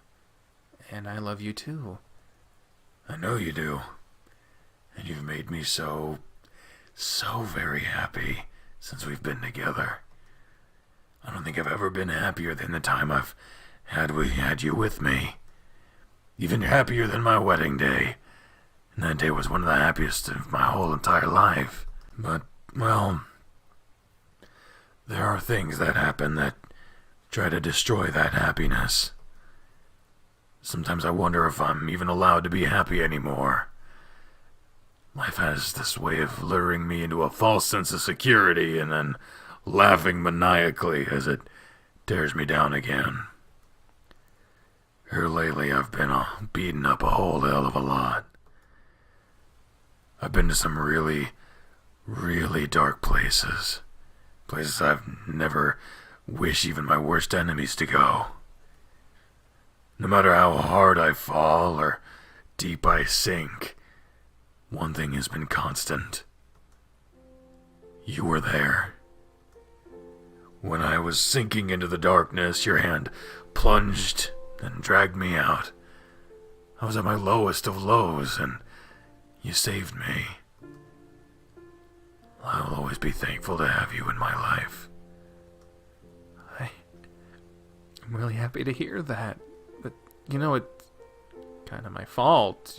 And I love you too. I know you do. And you've made me so very happy since we've been together. I don't think I've ever been happier than the time I've had you with me. Even happier than my wedding day. And that day was one of the happiest of my whole entire life. But, well, there are things that happen that try to destroy that happiness. Sometimes I wonder if I'm even allowed to be happy anymore. Life has this way of luring me into a false sense of security and then laughing maniacally as it tears me down again. Here lately I've been beaten up a whole hell of a lot. I've been to some really dark places. Places I've never wished even my worst enemies to go. No matter how hard I fall or deep I sink, one thing has been constant. You were there. When I was sinking into the darkness, your hand plunged and dragged me out. I was at my lowest of lows, and you saved me. I'll always be thankful to have you in my life. I'm really happy to hear that. But, you know, it's kind of my fault.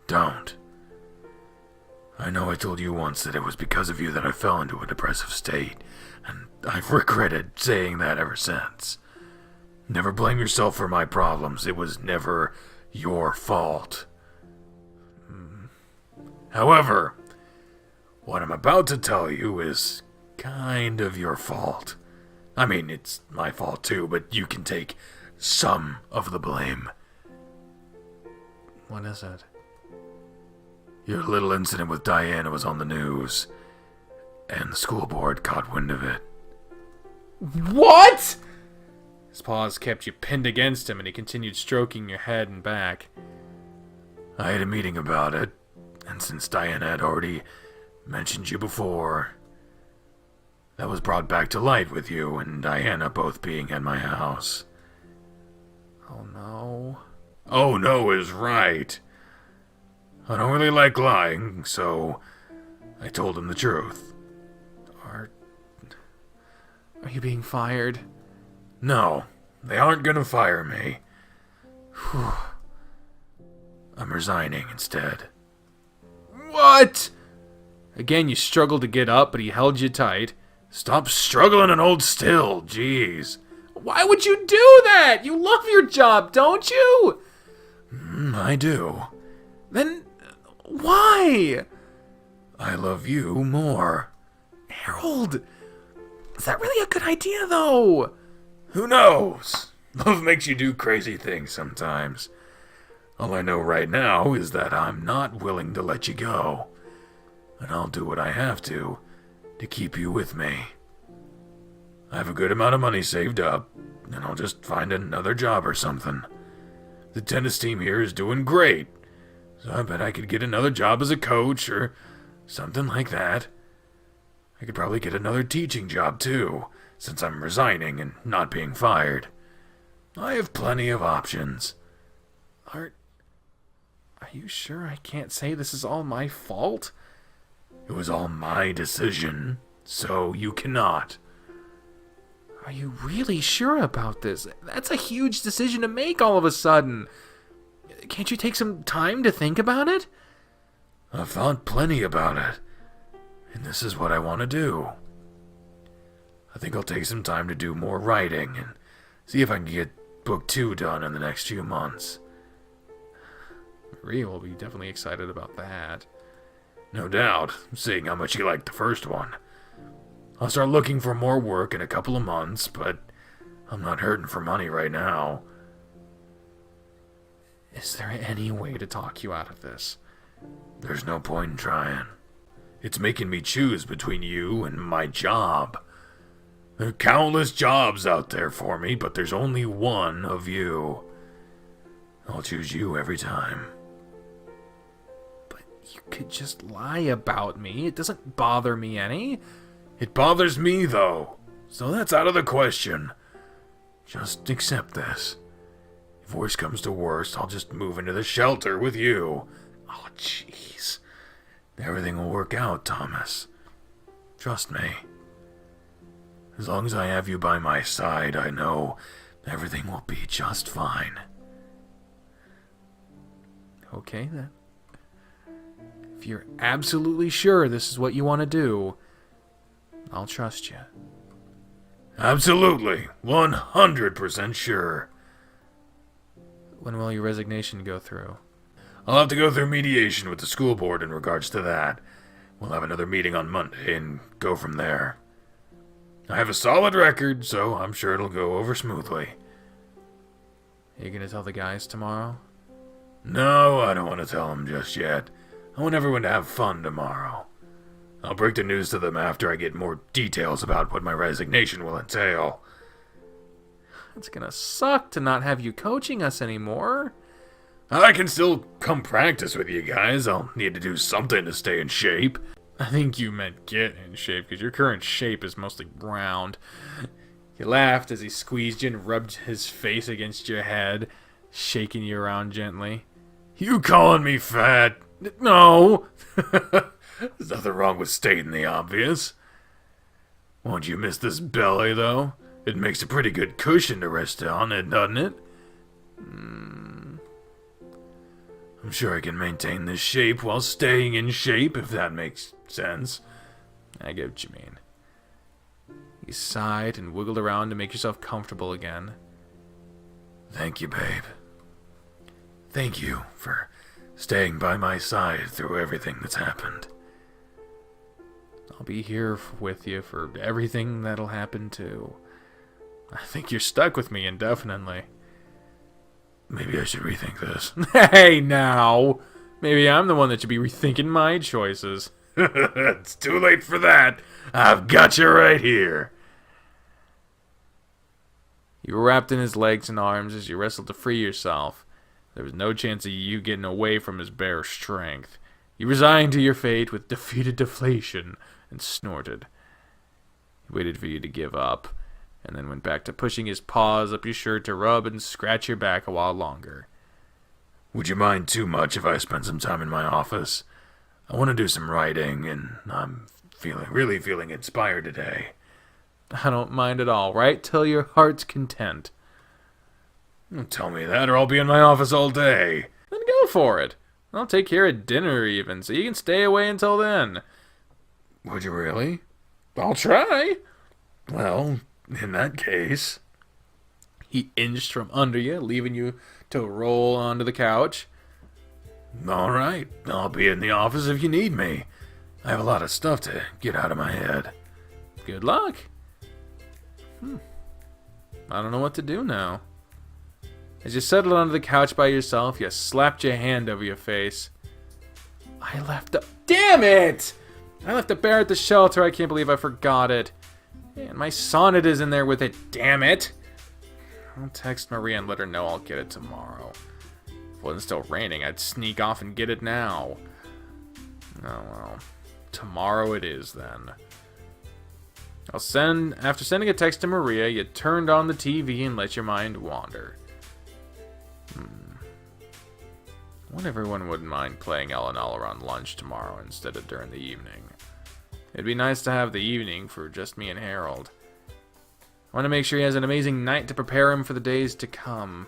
Don't. I know I told you once that it was because of you that I fell into a depressive state, and I've regretted saying that ever since. Never blame yourself for my problems. It was never your fault. However, what I'm about to tell you is kind of your fault. I mean, it's my fault too, but you can take some of the blame. What is it? Your little incident with Diana was on the news, and the school board caught wind of it. What?! His paws kept you pinned against him, and he continued stroking your head and back. I had a meeting about it, and since Diana had already mentioned you before, that was brought back to light with you and Diana both being at my house. Oh no. Oh no is right. I don't really like lying, so I told him the truth. Are you being fired? No, they aren't gonna fire me. Whew. I'm resigning instead. What? Again, you struggled to get up, but he held you tight. Stop struggling and hold still, jeez. Why would you do that? You love your job, don't you? I do. Then why? I love you more. Harold, is that really a good idea, though? Who knows? Love makes you do crazy things sometimes. All I know right now is that I'm not willing to let you go. And I'll do what I have to keep you with me. I have a good amount of money saved up, and I'll just find another job or something. The tennis team here is doing great, so I bet I could get another job as a coach or something like that. I could probably get another teaching job too, since I'm resigning and not being fired. I have plenty of options. Are you sure I can't say this is all my fault? It was all my decision, so you cannot. Are you really sure about this? That's a huge decision to make all of a sudden. Can't you take some time to think about it? I've thought plenty about it, and this is what I want to do. I think I'll take some time to do more writing and see if I can get book 2 done in the next few months. Maria will be definitely excited about that. No doubt, seeing how much you liked the first one. I'll start looking for more work in a couple of months, but I'm not hurting for money right now. Is there any way to talk you out of this? There's no point in trying. It's making me choose between you and my job. There are countless jobs out there for me, but there's only one of you. I'll choose you every time. But you could just lie about me. It doesn't bother me any. It bothers me, though, so that's out of the question. Just accept this. If worst comes to worst, I'll just move into the shelter with you. Oh, jeez. Everything will work out, Thomas. Trust me. As long as I have you by my side, I know everything will be just fine. Okay, then. If you're absolutely sure this is what you want to do, I'll trust you. Absolutely. 100% sure. When will your resignation go through? I'll have to go through mediation with the school board in regards to that. We'll have another meeting on Monday and go from there. I have a solid record, so I'm sure it'll go over smoothly. Are you going to tell the guys tomorrow? No, I don't want to tell them just yet. I want everyone to have fun tomorrow. I'll break the news to them after I get more details about what my resignation will entail. It's going to suck to not have you coaching us anymore. I can still come practice with you guys. I'll need to do something to stay in shape. I think you meant get in shape, because your current shape is mostly round. He laughed as he squeezed you and rubbed his face against your head, shaking you around gently. You calling me fat? No! There's nothing wrong with stating the obvious. Won't you miss this belly, though? It makes a pretty good cushion to rest on, doesn't it? I'm sure I can maintain this shape while staying in shape, if that makes sense. I get what you mean. You sighed and wiggled around to make yourself comfortable again. Thank you, babe. Thank you for staying by my side through everything that's happened. I'll be here with you for everything that'll happen, too. I think you're stuck with me indefinitely. Maybe I should rethink this. Hey, now! Maybe I'm the one that should be rethinking my choices. It's too late for that. I've got you right here. You were wrapped in his legs and arms as you wrestled to free yourself. There was no chance of you getting away from his bare strength. You resigned to your fate with defeated deflation and snorted. He waited for you to give up, and then went back to pushing his paws up your shirt to rub and scratch your back a while longer. Would you mind too much if I spent some time in my office? I want to do some writing, and I'm really feeling inspired today. I don't mind at all, right till your heart's content. Don't tell me that, or I'll be in my office all day. Then go for it. I'll take care of dinner even, so you can stay away until then. Would you really? I'll try. Well, in that case... He inched from under you, leaving you to roll onto the couch. All right, I'll be in the office if you need me. I have a lot of stuff to get out of my head. Good luck. I don't know what to do now. As you settled onto the couch by yourself, you slapped your hand over your face. I left a... Damn it! I left a bear at the shelter. I can't believe I forgot it. And my sonnet is in there with it, damn it. I'll text Maria and let her know I'll get it tomorrow. If it wasn't still raining, I'd sneak off and get it now. Oh well. Tomorrow it is then. After sending a text to Maria, you turned on the TV and let your mind wander. I wonder if everyone wouldn't mind playing LNL around lunch tomorrow instead of during the evening. It'd be nice to have the evening for just me and Harold. I want to make sure he has an amazing night to prepare him for the days to come.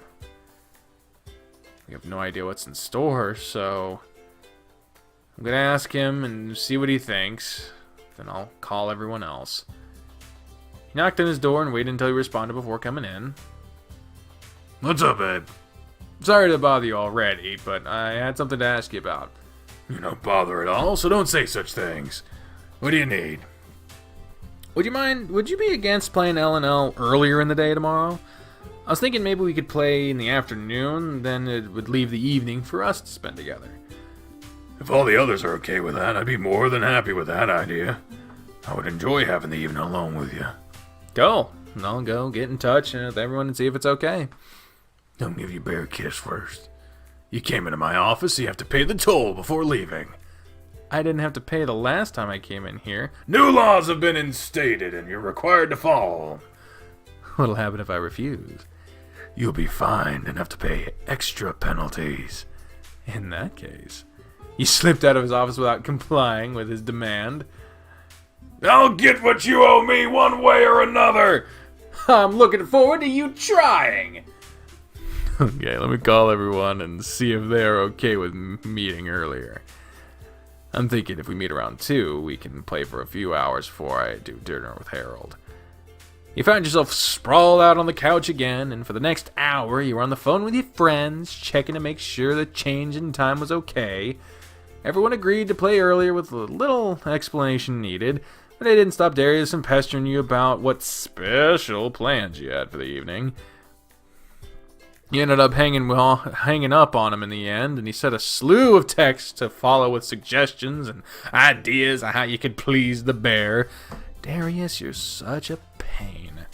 We have no idea what's in store, so I'm gonna ask him and see what he thinks. Then I'll call everyone else. He knocked on his door and waited until he responded before coming in. What's up, Ed? Sorry to bother you already, but I had something to ask you about. You don't bother at all, so don't say such things. What do you need? Would you be against playing L&L earlier in the day tomorrow? I was thinking maybe we could play in the afternoon, then it would leave the evening for us to spend together. If all the others are okay with that, I'd be more than happy with that idea. I would enjoy having the evening alone with you. Go. I'll go get in touch with everyone and see if it's okay. Don't give you a bear kiss first. You came into my office, so you have to pay the toll before leaving. I didn't have to pay the last time I came in here. New laws have been instated, and you're required to follow. What'll happen if I refuse? You'll be fined and have to pay extra penalties. In that case, he slipped out of his office without complying with his demand. I'll get what you owe me one way or another. I'm looking forward to you trying. Okay, let me call everyone and see if they're okay with meeting earlier. I'm thinking if we meet around 2, we can play for a few hours before I do dinner with Harold. You found yourself sprawled out on the couch again, and for the next hour you were on the phone with your friends, checking to make sure the change in time was okay. Everyone agreed to play earlier with a little explanation needed, but they didn't stop Darius from pestering you about what special plans you had for the evening. You ended up hanging up on him in the end, and he sent a slew of texts to follow with suggestions and ideas on how you could please the bear. Darius, you're such a pain.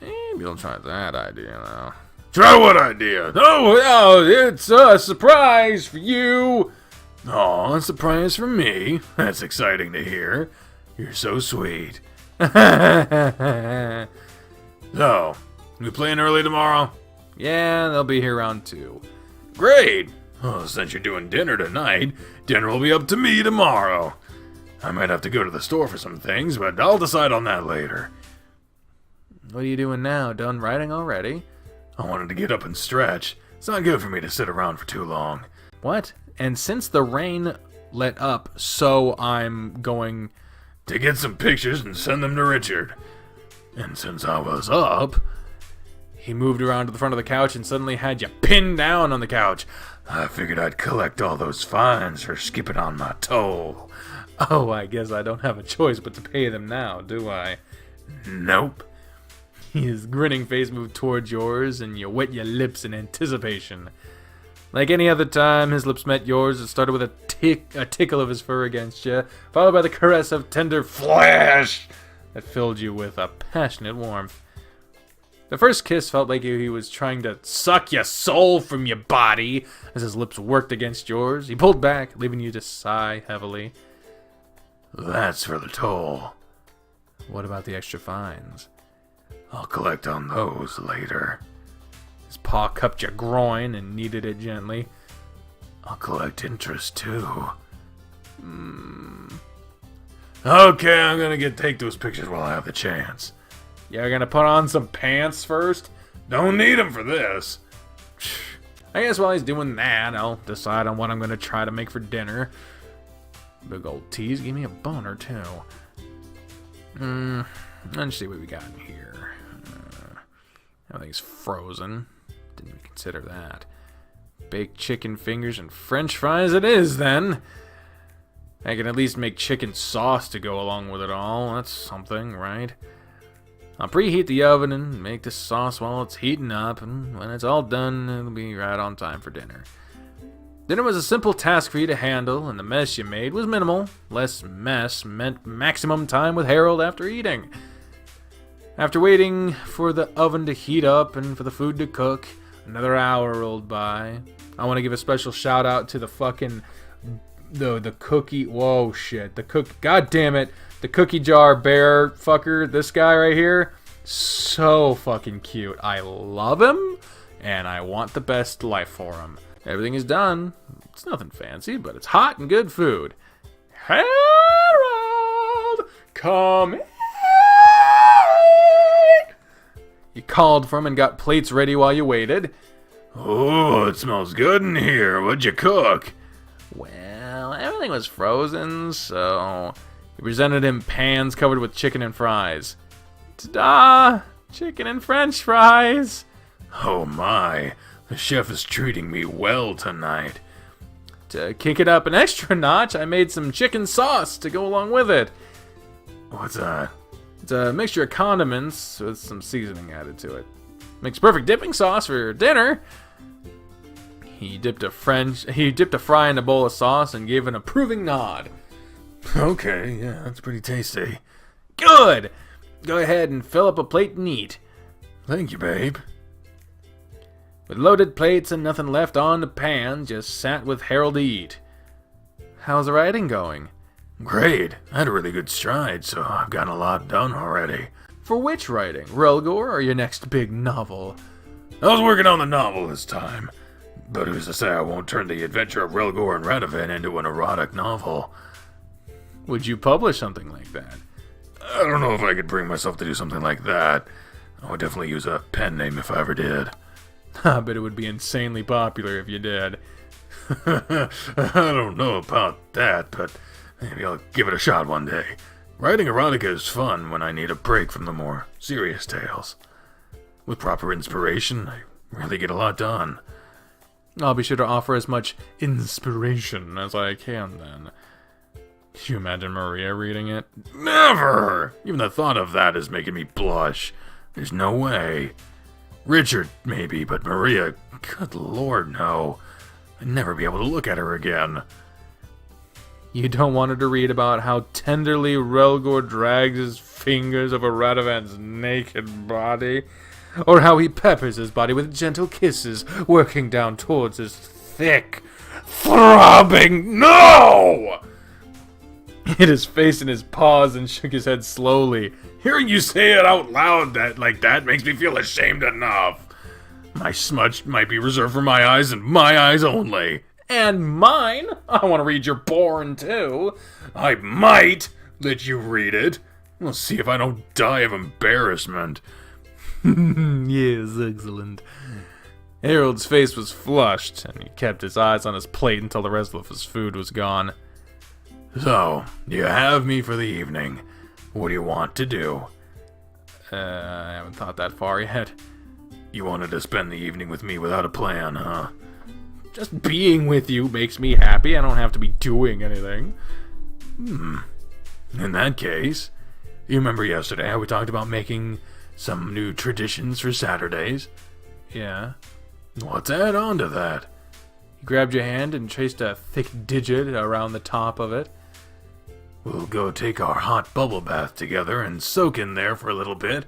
Maybe I'll try that idea now. Try what idea? Oh, it's a surprise for you. Oh, a surprise for me. That's exciting to hear. You're so sweet. So, we playing early tomorrow? Yeah, they'll be here around 2. Great. Oh, since you're doing dinner tonight, dinner will be up to me tomorrow. I might have to go to the store for some things, but I'll decide on that later. What are you doing now? Done writing already? I wanted to get up and stretch. It's not good for me to sit around for too long. What? And since the rain let up, so I'm going to get some pictures and send them to Richard. And since I was up, he moved around to the front of the couch and suddenly had you pinned down on the couch. I figured I'd collect all those fines for skipping on my toll. Oh, I guess I don't have a choice but to pay them now, do I? Nope. His grinning face moved towards yours, and you wet your lips in anticipation. Like any other time his lips met yours, it started with a tickle of his fur against you, followed by the caress of tender flesh that filled you with a passionate warmth. The first kiss felt like he was trying to suck your soul from your body as his lips worked against yours. He pulled back, leaving you to sigh heavily. That's for the toll. What about the extra fines? I'll collect on those later. His paw cupped your groin and kneaded it gently. I'll collect interest too. Okay, I'm gonna take those pictures while I have the chance. You're gonna put on some pants first? Don't need them for this. I guess while he's doing that, I'll decide on what I'm gonna try to make for dinner. Big old tease gave me a boner too. Let's see what we got in here. Everything's frozen. Didn't even consider that. Baked chicken fingers and french fries it is, then. I can at least make chicken sauce to go along with it all. That's something, right? I'll preheat the oven and make the sauce while it's heating up, and when it's all done, it'll be right on time for dinner. Dinner was a simple task for you to handle, and the mess you made was minimal. Less mess meant maximum time with Harold after eating. After waiting for the oven to heat up and for the food to cook, another hour rolled by. I want to give a special shout out to the fucking the cookie. Whoa, shit. God damn it. The cookie jar bear fucker. This guy right here. So fucking cute. I love him, and I want the best life for him. Everything is done. It's nothing fancy, but it's hot and good food. Harold, come in. You called for him and got plates ready while you waited. Oh, it smells good in here. What'd you cook? Well, everything was frozen, so he presented him pans covered with chicken and fries. Ta-da! Chicken and French fries! Oh my, the chef is treating me well tonight. To kick it up an extra notch, I made some chicken sauce to go along with it. What's that? It's a mixture of condiments with some seasoning added to it. Makes perfect dipping sauce for dinner. He dipped a fry in a bowl of sauce and gave an approving nod. Okay, yeah, that's pretty tasty. Good! Go ahead and fill up a plate and eat. Thank you, babe. With loaded plates and nothing left on the pan, just sat with Harold to eat. How's the writing going? Great. I had a really good stride, so I've gotten a lot done already. For which writing? Relgor or your next big novel? I was working on the novel this time. But who's to say I won't turn the adventure of Relgor and Radovan into an erotic novel? Would you publish something like that? I don't know if I could bring myself to do something like that. I would definitely use a pen name if I ever did. I bet it would be insanely popular if you did. I don't know about that, but maybe I'll give it a shot one day. Writing erotica is fun when I need a break from the more serious tales. With proper inspiration, I really get a lot done. I'll be sure to offer as much inspiration as I can then. Can you imagine Maria reading it? Never! Even the thought of that is making me blush. There's no way. Richard, maybe, but Maria, good lord, no. I'd never be able to look at her again. You don't want her to read about how tenderly Relgor drags his fingers over Radovan's naked body? Or how he peppers his body with gentle kisses, working down towards his thick, throbbing... No! He hit his face in his paws and shook his head slowly. Hearing you say it out loud like that makes me feel ashamed enough. My smudge might be reserved for my eyes and my eyes only. And mine? I want to read your porn, too. I might let you read it. We'll see if I don't die of embarrassment. Yes, excellent. Harold's face was flushed, and he kept his eyes on his plate until the rest of his food was gone. So, you have me for the evening. What do you want to do? I haven't thought that far yet. You wanted to spend the evening with me without a plan, huh? Just being with you makes me happy. I don't have to be doing anything. In that case, you remember yesterday how we talked about making some new traditions for Saturdays? Yeah. Let's add on to that. He grabbed your hand and traced a thick digit around the top of it. We'll go take our hot bubble bath together and soak in there for a little bit.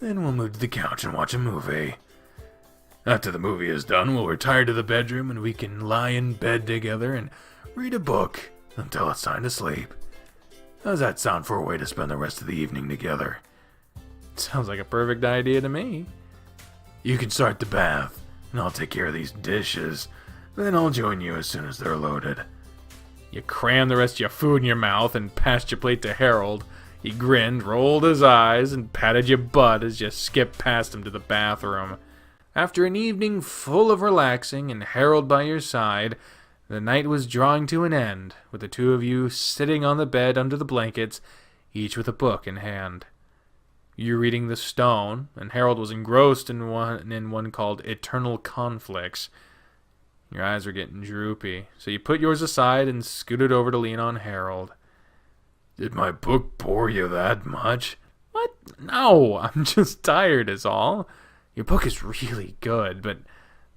Then we'll move to the couch and watch a movie. After the movie is done, we'll retire to the bedroom and we can lie in bed together and read a book until it's time to sleep. How's that sound for a way to spend the rest of the evening together? Sounds like a perfect idea to me. You can start the bath, and I'll take care of these dishes. Then I'll join you as soon as they're loaded. You crammed the rest of your food in your mouth and passed your plate to Harold. He grinned, rolled his eyes, and patted your butt as you skipped past him to the bathroom. After an evening full of relaxing and Harold by your side, the night was drawing to an end, with the two of you sitting on the bed under the blankets, each with a book in hand. You were reading The Stone, and Harold was engrossed in one called Eternal Conflicts. Your eyes were getting droopy, so you put yours aside and scooted over to lean on Harold. Did my book bore you that much? What? No, I'm just tired is all. Your book is really good, but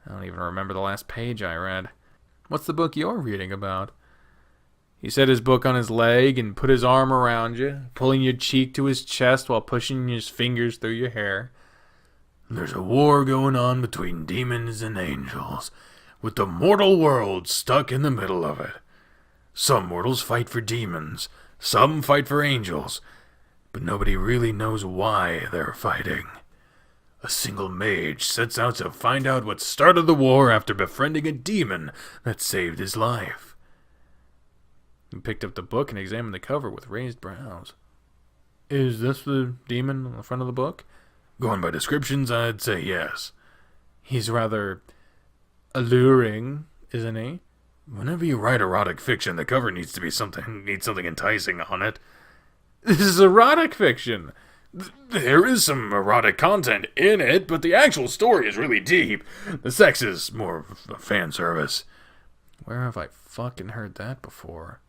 I don't even remember the last page I read. What's the book you're reading about? He set his book on his leg and put his arm around you, pulling your cheek to his chest while pushing his fingers through your hair. There's a war going on between demons and angels, with the mortal world stuck in the middle of it. Some mortals fight for demons, some fight for angels, but nobody really knows why they're fighting. A single mage sets out to find out what started the war after befriending a demon that saved his life. He picked up the book and examined the cover with raised brows. Is this the demon on the front of the book? Going by descriptions, I'd say yes. He's rather alluring, isn't he? Whenever you write erotic fiction, the cover needs something enticing on it. This is erotic fiction. There is some erotic content in it, but the actual story is really deep. The sex is more of a fan service. Where have I fucking heard that before?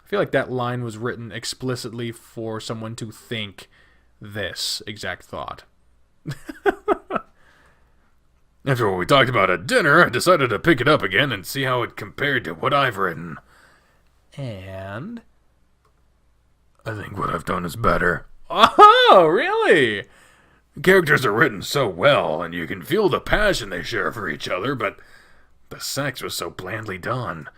I feel like that line was written explicitly for someone to think this exact thought. After what we talked about at dinner, I decided to pick it up again and see how it compared to what I've written. And? I think what I've done is better. Oh, really? Characters are written so well, and you can feel the passion they share for each other, but the sex was so blandly done.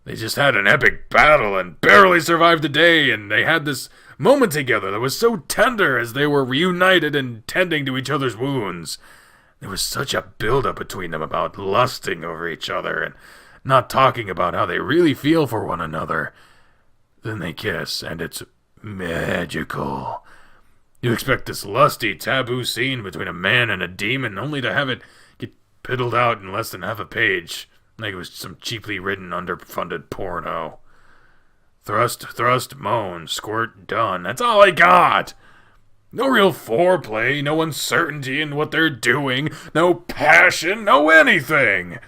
They just had an epic battle and barely survived the day, and they had this moment together that was so tender as they were reunited and tending to each other's wounds. There was such a build-up between them about lusting over each other and not talking about how they really feel for one another. Then they kiss, and it's magical. You expect this lusty, taboo scene between a man and a demon, only to have it get piddled out in less than half a page, like it was some cheaply written, underfunded porno. Thrust, moan, squirt, done. That's all I got! No real foreplay, no uncertainty in what they're doing, no passion, no anything!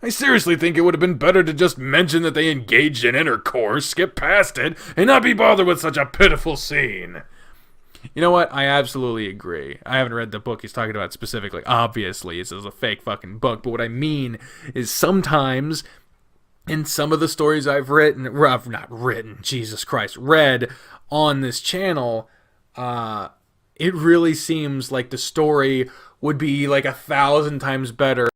I seriously think it would have been better to just mention that they engaged in intercourse, skip past it, and not be bothered with such a pitiful scene. You know what? I absolutely agree. I haven't read the book he's talking about specifically. Obviously, this is a fake fucking book. But what I mean is sometimes in some of the stories I've written, or I've not written, Jesus Christ, read on this channel, it really seems like the story would be like 1,000 times better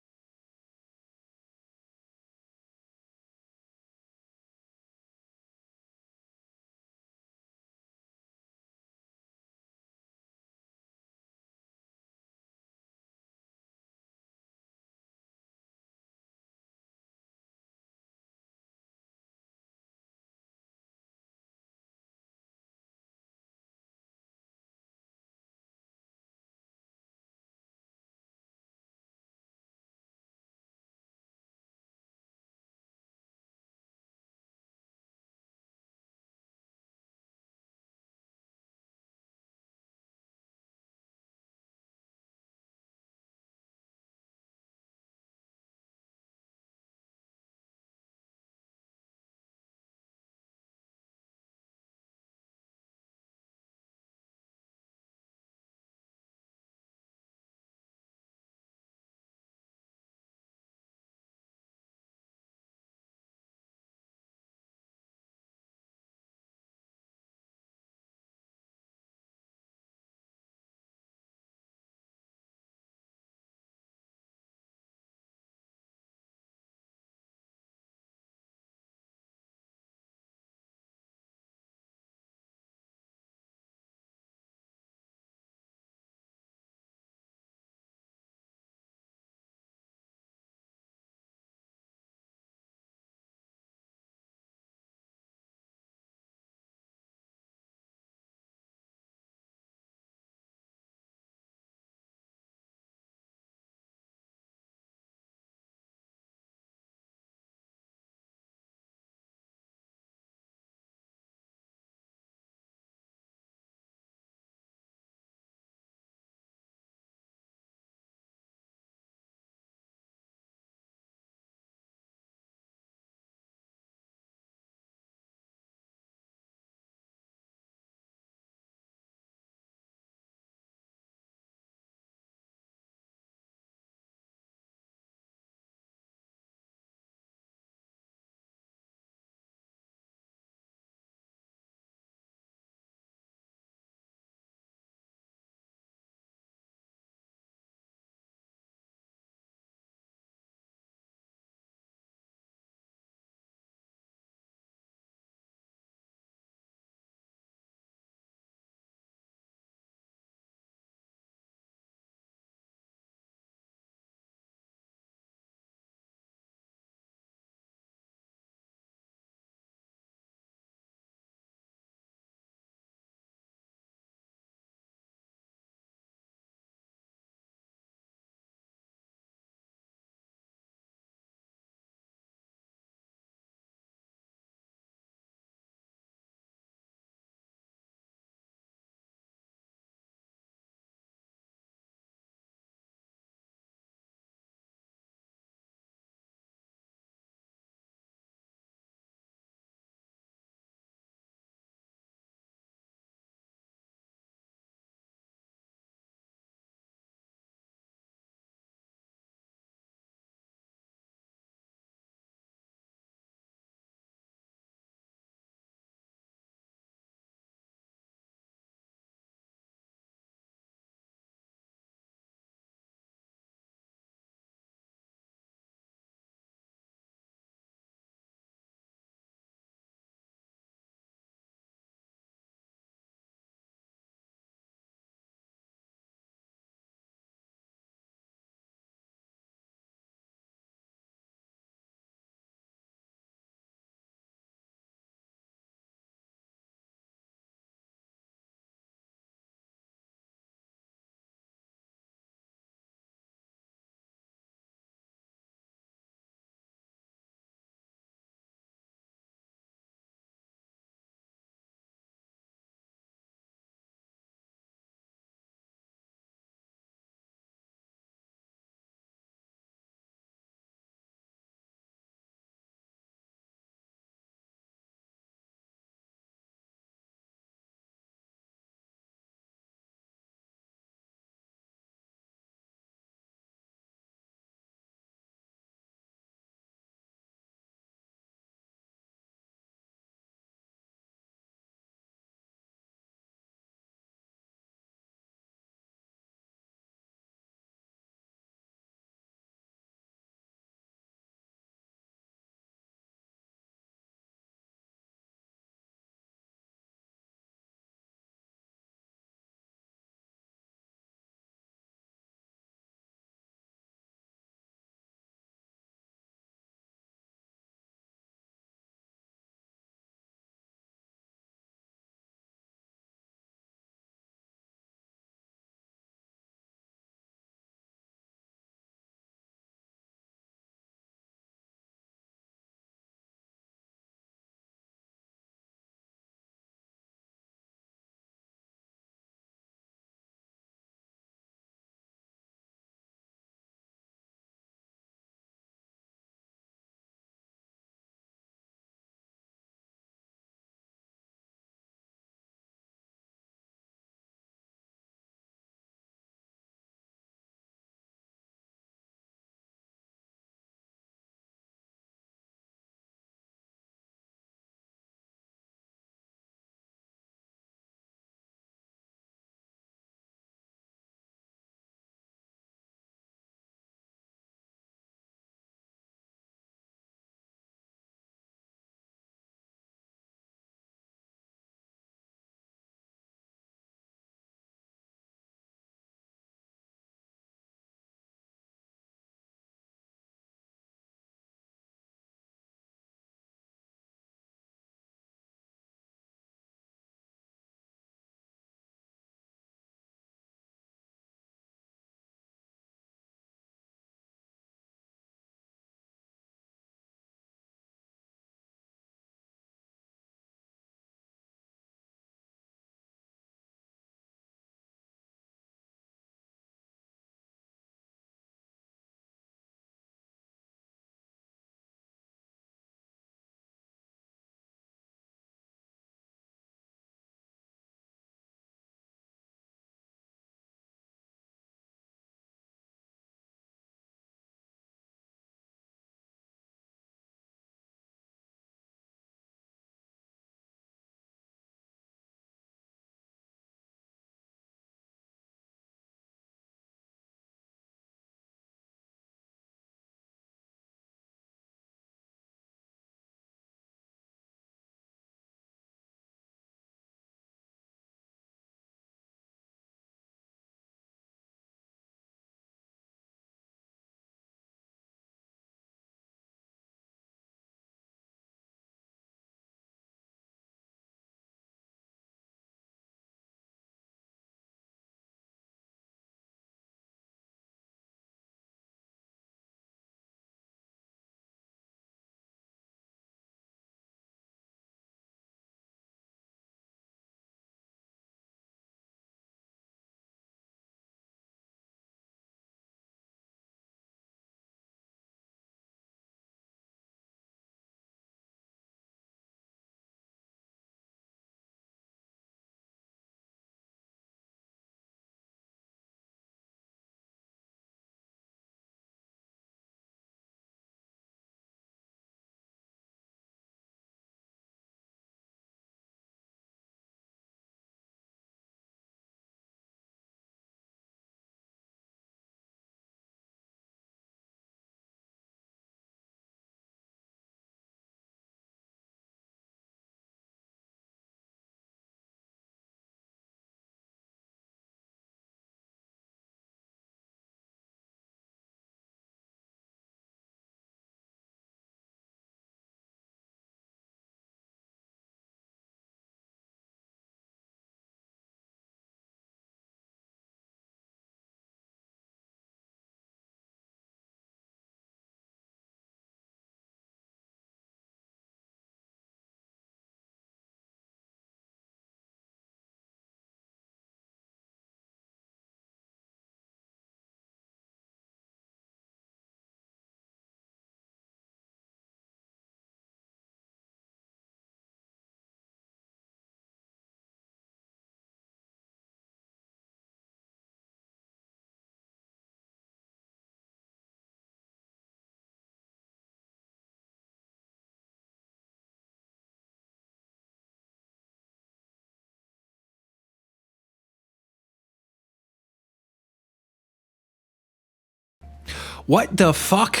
What the fuck?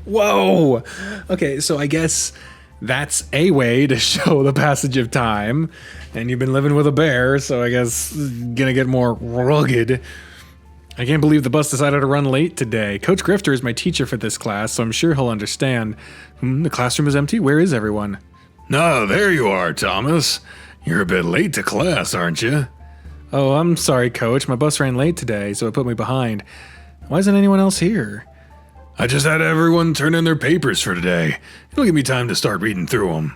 Whoa. Okay, so I guess that's a way to show the passage of time. And you've been living with a bear, so I guess it's gonna get more rugged. I can't believe the bus decided to run late today. Coach Grifter is my teacher for this class, so I'm sure he'll understand. The classroom is empty. Where is everyone? No, there you are, Thomas. You're a bit late to class, aren't you? Oh, I'm sorry, Coach. My bus ran late today, so it put me behind. Why isn't anyone else here? I just had everyone turn in their papers for today. It'll give me time to start reading through them.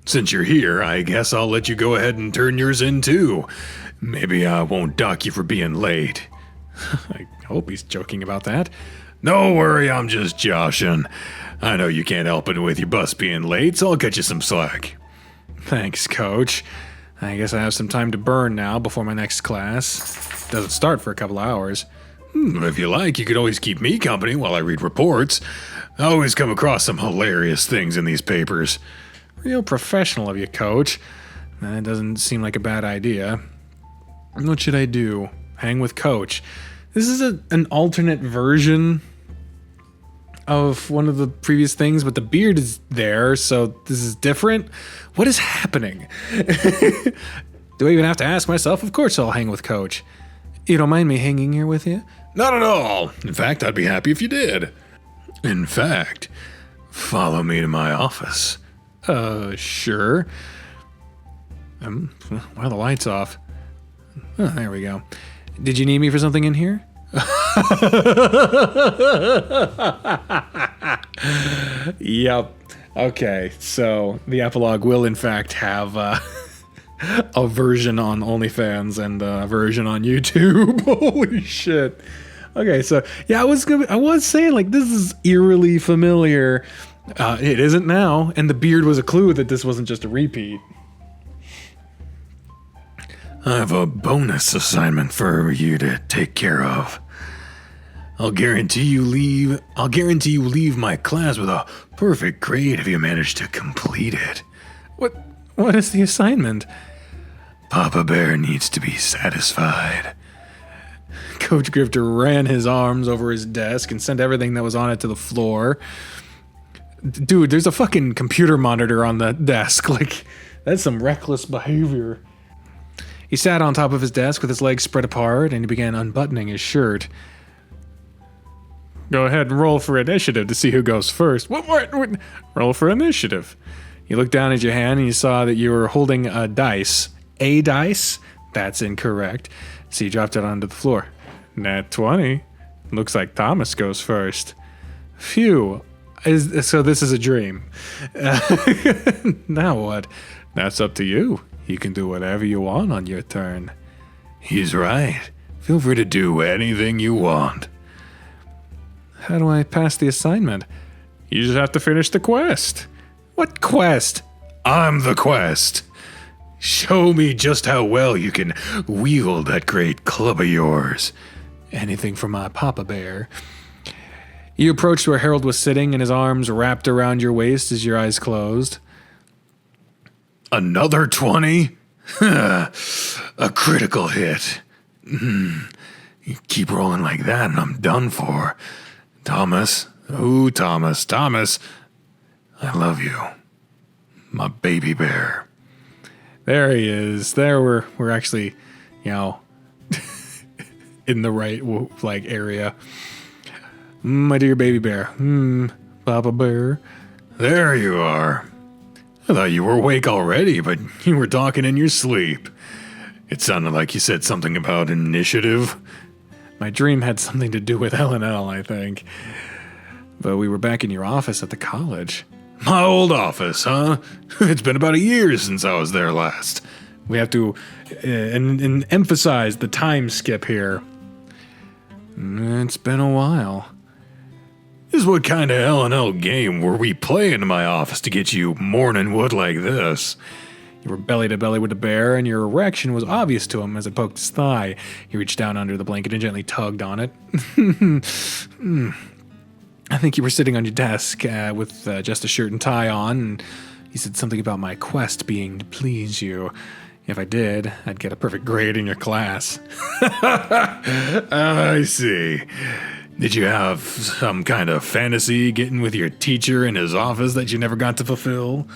Since you're here, I guess I'll let you go ahead and turn yours in too. Maybe I won't dock you for being late. I hope he's joking about that. Don't worry, I'm just joshing. I know you can't help it with your bus being late, so I'll cut you some slack. Thanks, Coach. I guess I have some time to burn now before my next class. Doesn't start for a couple hours. If you like, you could always keep me company while I read reports. I always come across some hilarious things in these papers. Real professional of you, Coach. That doesn't seem like a bad idea. What should I do? Hang with Coach. This is an alternate version of one of the previous things, but the beard is there, so this is different. What is happening? Do I even have to ask myself? Of course I'll hang with Coach. You don't mind me hanging here with you? Not at all. In fact, I'd be happy if you did. In fact, follow me to my office. Sure. Why are the lights off? Oh, there we go. Did you need me for something in here? Yep. Okay, so the epilogue will in fact have a version on OnlyFans and a version on YouTube. Holy shit. Okay, so yeah, I was saying like this is eerily familiar. It isn't now, and the beard was a clue that this wasn't just a repeat. I have a bonus assignment for you to take care of. I'll guarantee you leave my class with a perfect grade if you manage to complete it. What is the assignment? Papa Bear needs to be satisfied. Coach Grifter ran his arms over his desk and sent everything that was on it to the floor. Dude, there's a fucking computer monitor on the desk. Like, that's some reckless behavior. He sat on top of his desk with his legs spread apart, and he began unbuttoning his shirt. Go ahead and roll for initiative to see who goes first. What? Roll for initiative. You looked down at your hand, and you saw that you were holding a dice. A dice? That's incorrect. So you dropped it onto the floor. Nat 20. Looks like Thomas goes first. Phew. So this is a dream. Now what? That's up to you. You can do whatever you want on your turn. He's right. Feel free to do anything you want. How do I pass the assignment? You just have to finish the quest. What quest? I'm the quest. Show me just how well you can wield that great club of yours. Anything for my Papa Bear. You approached where Harold was sitting, and his arms wrapped around your waist as your eyes closed. Another 20? A critical hit. You keep rolling like that and I'm done for. Thomas. Ooh, Thomas. I love you. My baby bear. There he is. There we're actually, in the right area. My dear baby bear. Papa Bear. There you are. I thought you were awake already, but you were talking in your sleep. It sounded like you said something about initiative. My dream had something to do with L&L, I think. But we were back in your office at the college. My old office, huh? It's been about a year since I was there last. We have to emphasize the time skip here. It's been a while. What kind of L&L game were we playing in my office to get you morning wood like this? You were belly to belly with the bear, and your erection was obvious to him as it poked his thigh. He reached down under the blanket and gently tugged on it. I think you were sitting on your desk with just a shirt and tie on, and you said something about my quest being to please you. If I did, I'd get a perfect grade in your class. I see. Did you have some kind of fantasy getting with your teacher in his office that you never got to fulfill?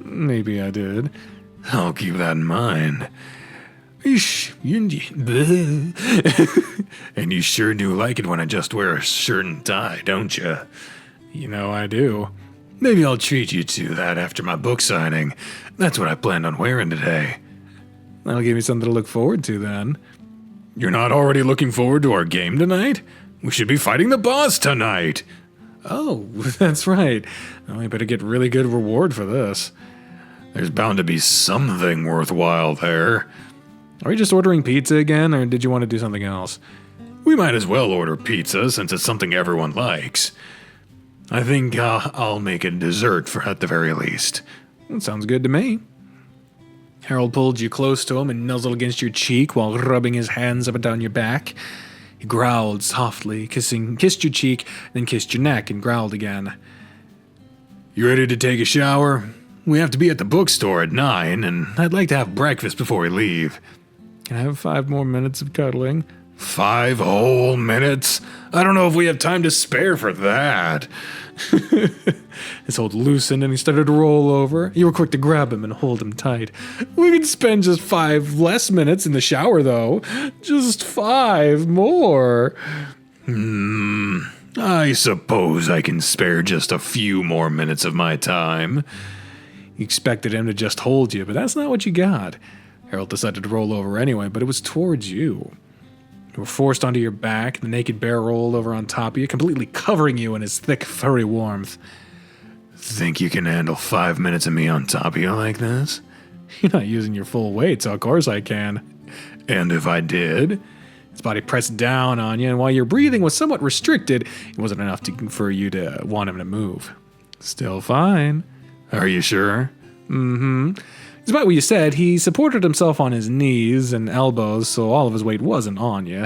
Maybe I did. I'll keep that in mind. And you sure do like it when I just wear a shirt and tie, don't you? You know I do. Maybe I'll treat you to that after my book signing. That's what I planned on wearing today. That'll give me something to look forward to then. You're not already looking forward to our game tonight? We should be fighting the boss tonight. Oh, that's right. Well, I better get really good reward for this. There's bound to be something worthwhile there. Are we just ordering pizza again, or did you want to do something else? We might as well order pizza since it's something everyone likes. I think I'll make a dessert for at the very least. That sounds good to me. Harold pulled you close to him and nuzzled against your cheek while rubbing his hands up and down your back. He growled softly, kissed your cheek, then kissed your neck and growled again. You ready to take a shower? We have to be at the bookstore at 9, and I'd like to have breakfast before we leave. Can I have 5 more minutes of cuddling? 5 whole minutes? I don't know if we have time to spare for that. His hold loosened and he started to roll over. You were quick to grab him and hold him tight. We could spend just 5 less minutes in the shower, though. Just 5 more. I suppose I can spare just a few more minutes of my time. You expected him to just hold you, but that's not what you got. Harold decided to roll over anyway, but it was towards you. You were forced onto your back, the naked bear rolled over on top of you, completely covering you in his thick, furry warmth. Think you can handle 5 minutes of me on top of you like this? You're not using your full weight, so of course I can. And if I did? His body pressed down on you, and while your breathing was somewhat restricted, it wasn't enough for you to want him to move. Still fine. Are you sure? Mm-hmm. Despite what you said, he supported himself on his knees and elbows, so all of his weight wasn't on you.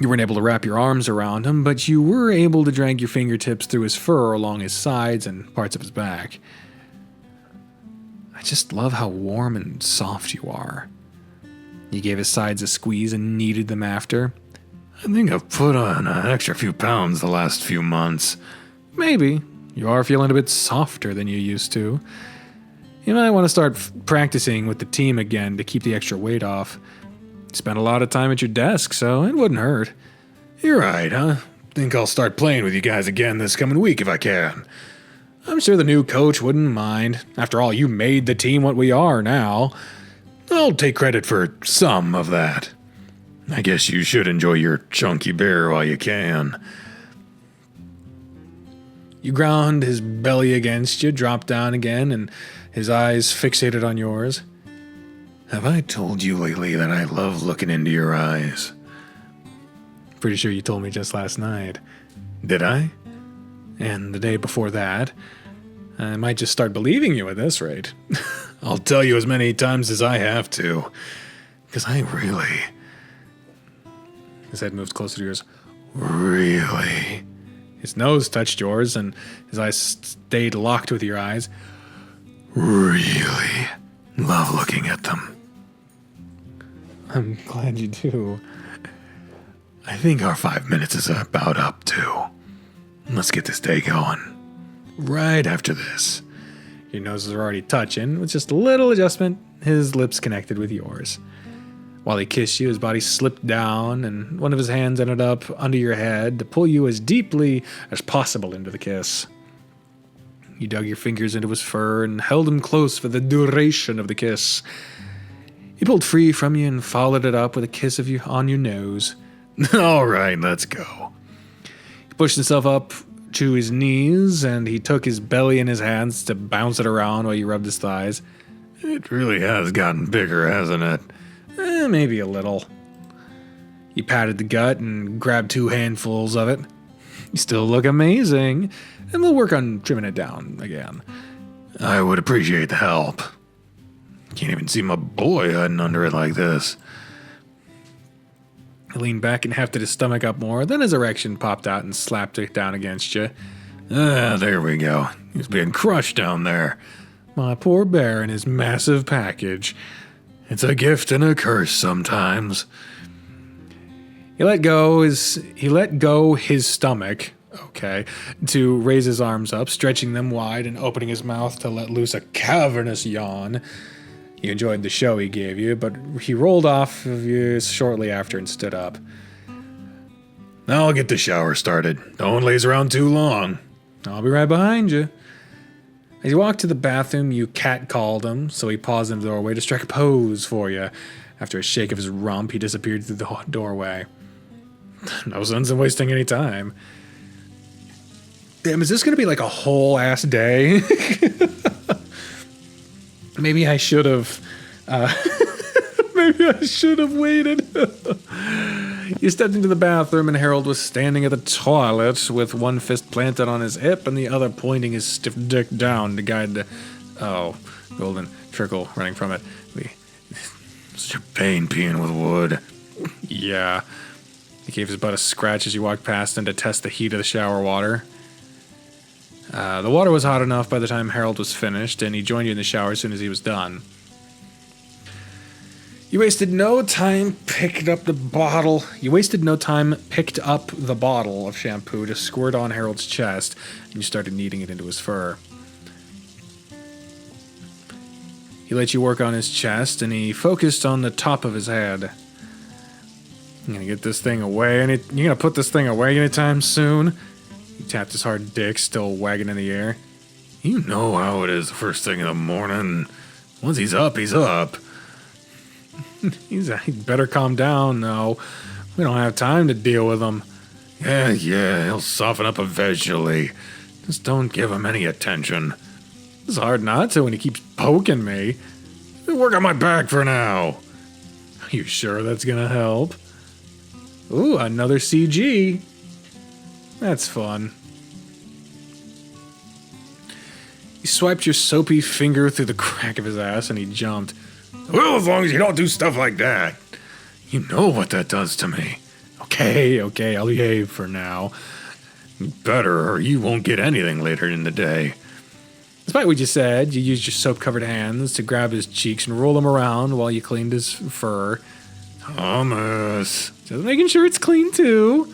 You weren't able to wrap your arms around him, but you were able to drag your fingertips through his fur along his sides and parts of his back. I just love how warm and soft you are. You gave his sides a squeeze and kneaded them after. I think I've put on an extra few pounds the last few months. Maybe. You are feeling a bit softer than you used to. You might want to start practicing with the team again to keep the extra weight off. You spent a lot of time at your desk, so it wouldn't hurt. You're right, huh? Think I'll start playing with you guys again this coming week if I can. I'm sure the new coach wouldn't mind. After all, you made the team what we are now. I'll take credit for some of that. I guess you should enjoy your chunky bear while you can. You ground his belly against you, dropped down again, and his eyes fixated on yours. Have I told you lately that I love looking into your eyes? Pretty sure you told me just last night. Did I? And the day before that. I might just start believing you at this rate. I'll tell you as many times as I have to. Because I really... His head moves closer to yours. Really? His nose touched yours, and his eyes stayed locked with your eyes. Really love looking at them. I'm glad you do. I think our 5 minutes is about up too. Let's get this day going. Right after this. Your noses are already touching. With just a little adjustment, his lips connected with yours. While he kissed you, his body slipped down, and one of his hands ended up under your head to pull you as deeply as possible into the kiss. You dug your fingers into his fur and held him close for the duration of the kiss. He pulled free from you and followed it up with a kiss of you on your nose. All right, let's go. He pushed himself up to his knees, and he took his belly in his hands to bounce it around while you rubbed his thighs. It really has gotten bigger, hasn't it? Maybe a little. You patted the gut and grabbed 2 handfuls of it. You still look amazing, and we'll work on trimming it down again. I would appreciate the help. Can't even see my boy hiding under it like this. He leaned back and hefted his stomach up more, then his erection popped out and slapped it down against you. There we go. He's being crushed down there. My poor bear and his massive package. It's a gift and a curse sometimes. He let go his stomach, okay, to raise his arms up, stretching them wide and opening his mouth to let loose a cavernous yawn. You enjoyed the show he gave you, but he rolled off of you shortly after and stood up. I'll get the shower started. Don't laze around too long. I'll be right behind you. As you walked to the bathroom, you catcalled him, so he paused in the doorway to strike a pose for you. After a shake of his rump, he disappeared through the doorway. No sense in wasting any time. Damn, is this going to be like a whole ass day? Maybe I should have... maybe I should have waited. You stepped into the bathroom and Harold was standing at the toilet with one fist planted on his hip and the other pointing his stiff dick down to guide the... Oh, golden trickle running from it. Such a pain peeing with wood. Yeah. He gave his butt a scratch as you walked past him to test the heat of the shower water. The water was hot enough by the time Harold was finished, and he joined you in the shower as soon as he was done. You wasted no time picked up the bottle of shampoo to squirt on Harold's chest, and you started kneading it into his fur. He let you work on his chest, and he focused on the top of his head. You gonna get this thing away? You gonna put this thing away anytime soon? He tapped his hard dick, still wagging in the air. You know how it is the first thing in the morning. Once he's up, he's up. He'd better calm down, though. We don't have time to deal with him. Yeah, he'll soften up eventually. Just don't give him any attention. It's hard not to when he keeps poking me. Work on my back for now. Are you sure that's gonna help? Ooh, another CG. That's fun. You swiped your soapy finger through the crack of his ass and he jumped. Well, as long as you don't do stuff like that. You know what that does to me. Okay, I'll behave for now. Better, or you won't get anything later in the day. Despite what you said, you used your soap-covered hands to grab his cheeks and roll them around while you cleaned his fur. Thomas. Just making sure it's clean, too.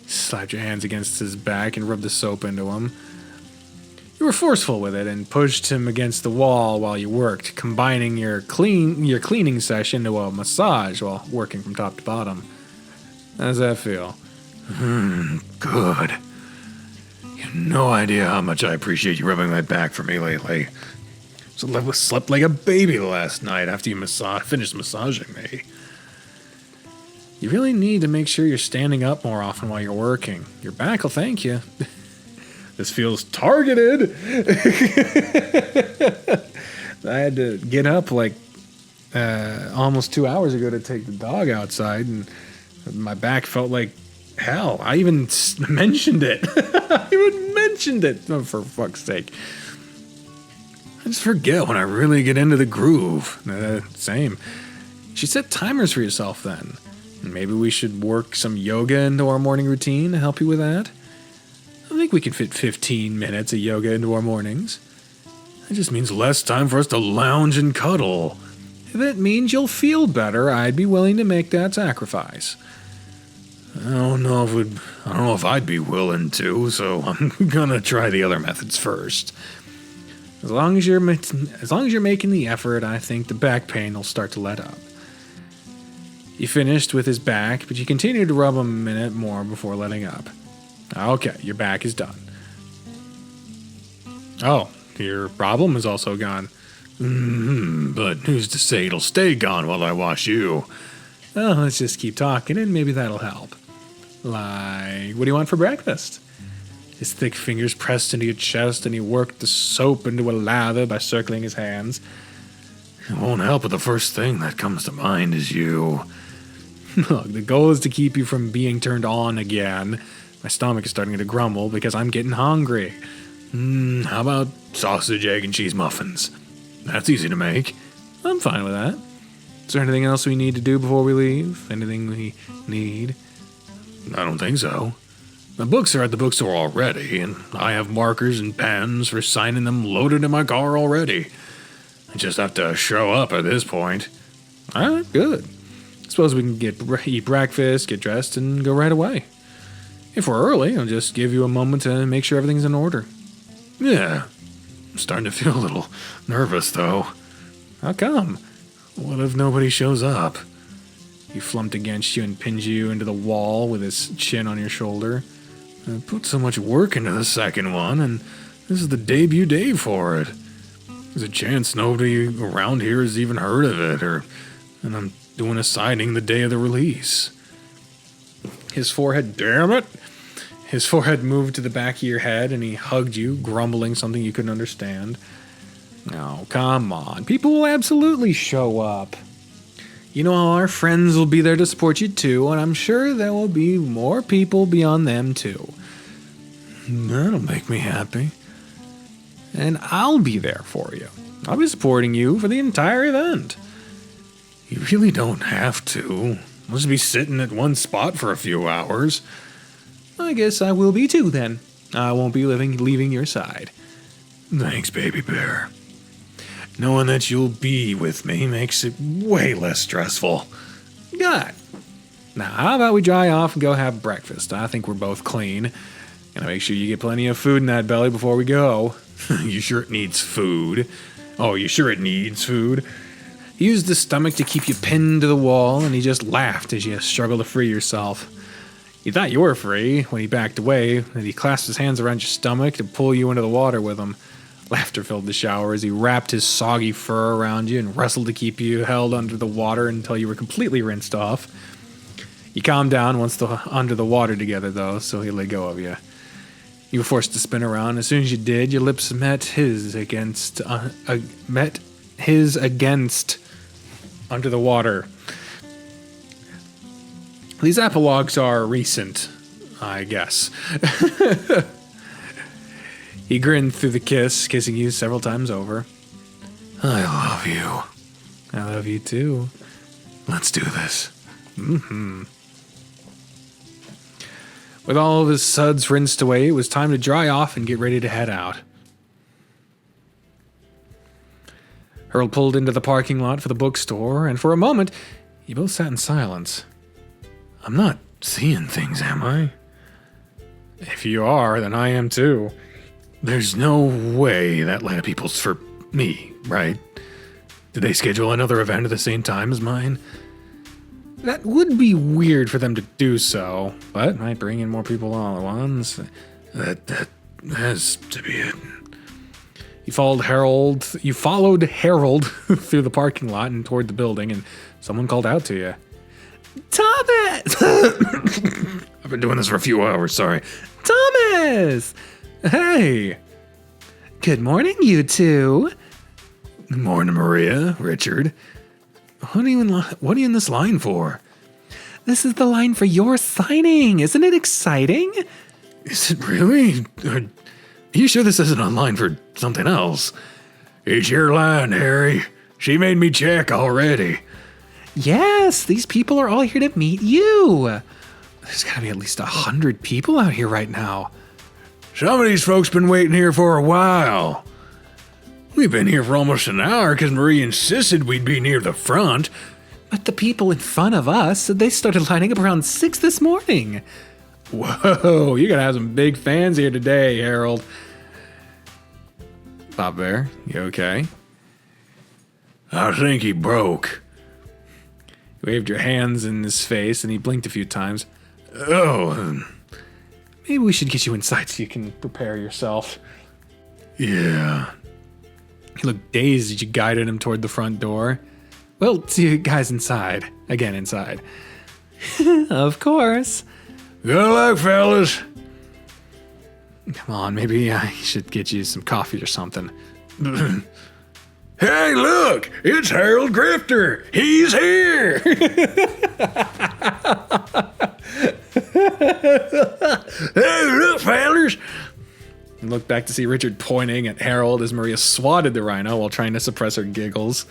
Slapped your hands against his back and rubbed the soap into him. You were forceful with it and pushed him against the wall while you worked, combining your cleaning session to a massage while working from top to bottom. How does that feel? Good. You have no idea how much I appreciate you rubbing my back for me lately. Slept like a baby last night after you finished massaging me. You really need to make sure you're standing up more often while you're working. Your back will thank you. This feels targeted. I had to get up like almost 2 hours ago to take the dog outside, and my back felt like hell. I even mentioned it. Oh, for fuck's sake. I just forget when I really get into the groove. Same. You should set timers for yourself then. Maybe we should work some yoga into our morning routine to help you with that. I think we can fit 15 minutes of yoga into our mornings. It just means less time for us to lounge and cuddle. If it means you'll feel better, I'd be willing to make that sacrifice. I don't know if I'd be willing to, so I'm gonna try the other methods first. As long as you're making the effort, I think the back pain will start to let up. You finished with his back, but you continued to rub him a minute more before letting up. Okay, your back is done. Oh, your problem is also gone. But who's to say it'll stay gone while I wash you? Oh, let's just keep talking and maybe that'll help. Like, what do you want for breakfast? His thick fingers pressed into your chest and he worked the soap into a lather by circling his hands. It won't help if the first thing that comes to mind is you. Look, the goal is to keep you from being turned on again. My stomach is starting to grumble because I'm getting hungry. How about sausage, egg, and cheese muffins? That's easy to make. I'm fine with that. Is there anything else we need to do before we leave? Anything we need? I don't think so. The books are at the bookstore already, and I have markers and pens for signing them loaded in my car already. I just have to show up at this point. All right, good. Suppose we can eat breakfast, get dressed, and go right away. If we're early, I'll just give you a moment to make sure everything's in order. Yeah. I'm starting to feel a little nervous, though. How come? What if nobody shows up? He flumped against you and pinned you into the wall with his chin on your shoulder. I put so much work into the second one, and this is the debut day for it. There's a chance nobody around here has even heard of it, and I'm doing a signing the day of the release. His forehead, damn it! His forehead moved to the back of your head, and he hugged you, grumbling something you couldn't understand. Oh, come on. People will absolutely show up. You know, our friends will be there to support you too, and I'm sure there will be more people beyond them too. That'll make me happy. And I'll be there for you. I'll be supporting you for the entire event. You really don't have to. I'll just be sitting at one spot for a few hours. I guess I will be too then. I won't be leaving your side. Thanks, baby bear. Knowing that you'll be with me makes it way less stressful. Good. Now, how about we dry off and go have breakfast? I think we're both clean. Gotta make sure you get plenty of food in that belly before we go. You sure it needs food? Oh, you sure it needs food? He used his stomach to keep you pinned to the wall, and he just laughed as you struggled to free yourself. You thought you were free when he backed away, and he clasped his hands around your stomach to pull you into the water with him. Laughter filled the shower as he wrapped his soggy fur around you and wrestled to keep you held under the water until you were completely rinsed off. You calmed down once under the water together, though, so he let go of you. You were forced to spin around. As soon as you did, your lips met his against under the water. These epilogues are recent, I guess. He grinned through the kiss, kissing you several times over. I love you. I love you too. Let's do this. Mm-hmm. With all of his suds rinsed away, it was time to dry off and get ready to head out. Harold pulled into the parking lot for the bookstore, and for a moment, you both sat in silence. I'm not seeing things, am I? If you are, then I am too. There's no way that line of people's for me, right? Did they schedule another event at the same time as mine? That would be weird for them to do so, but might bring in more people all at once. That has to be it. You followed Harold through the parking lot and toward the building, and someone called out to you. Thomas! I've been doing this for a few hours, sorry. Thomas! Hey! Good morning, you two. Good morning, Maria, Richard. What are you in this line for? This is the line for your signing. Isn't it exciting? Is it really? Are you sure this isn't a line for something else? It's your line, Harry. She made me check already. Yes, these people are all here to meet you. There's gotta be at least 100 people out here right now. Some of these folks been waiting here for a while. We've been here for almost an hour because Marie insisted we'd be near the front. But the people in front of us, they started lining up around 6 this morning. Whoa, you're gonna have some big fans here today, Harold. Pop Bear, you okay? I think he broke. You waved your hands in his face and he blinked a few times. Oh. Maybe we should get you inside so you can prepare yourself. Yeah. He looked dazed as you guided him toward the front door. Well, see you guys inside. Again, inside. Of course. Good luck, fellas. Come on, maybe I should get you some coffee or something. Hey, look! It's Harold Grifter! He's here! Hey, look, fellas! And looked back to see Richard pointing at Harold as Maria swatted the rhino while trying to suppress her giggles.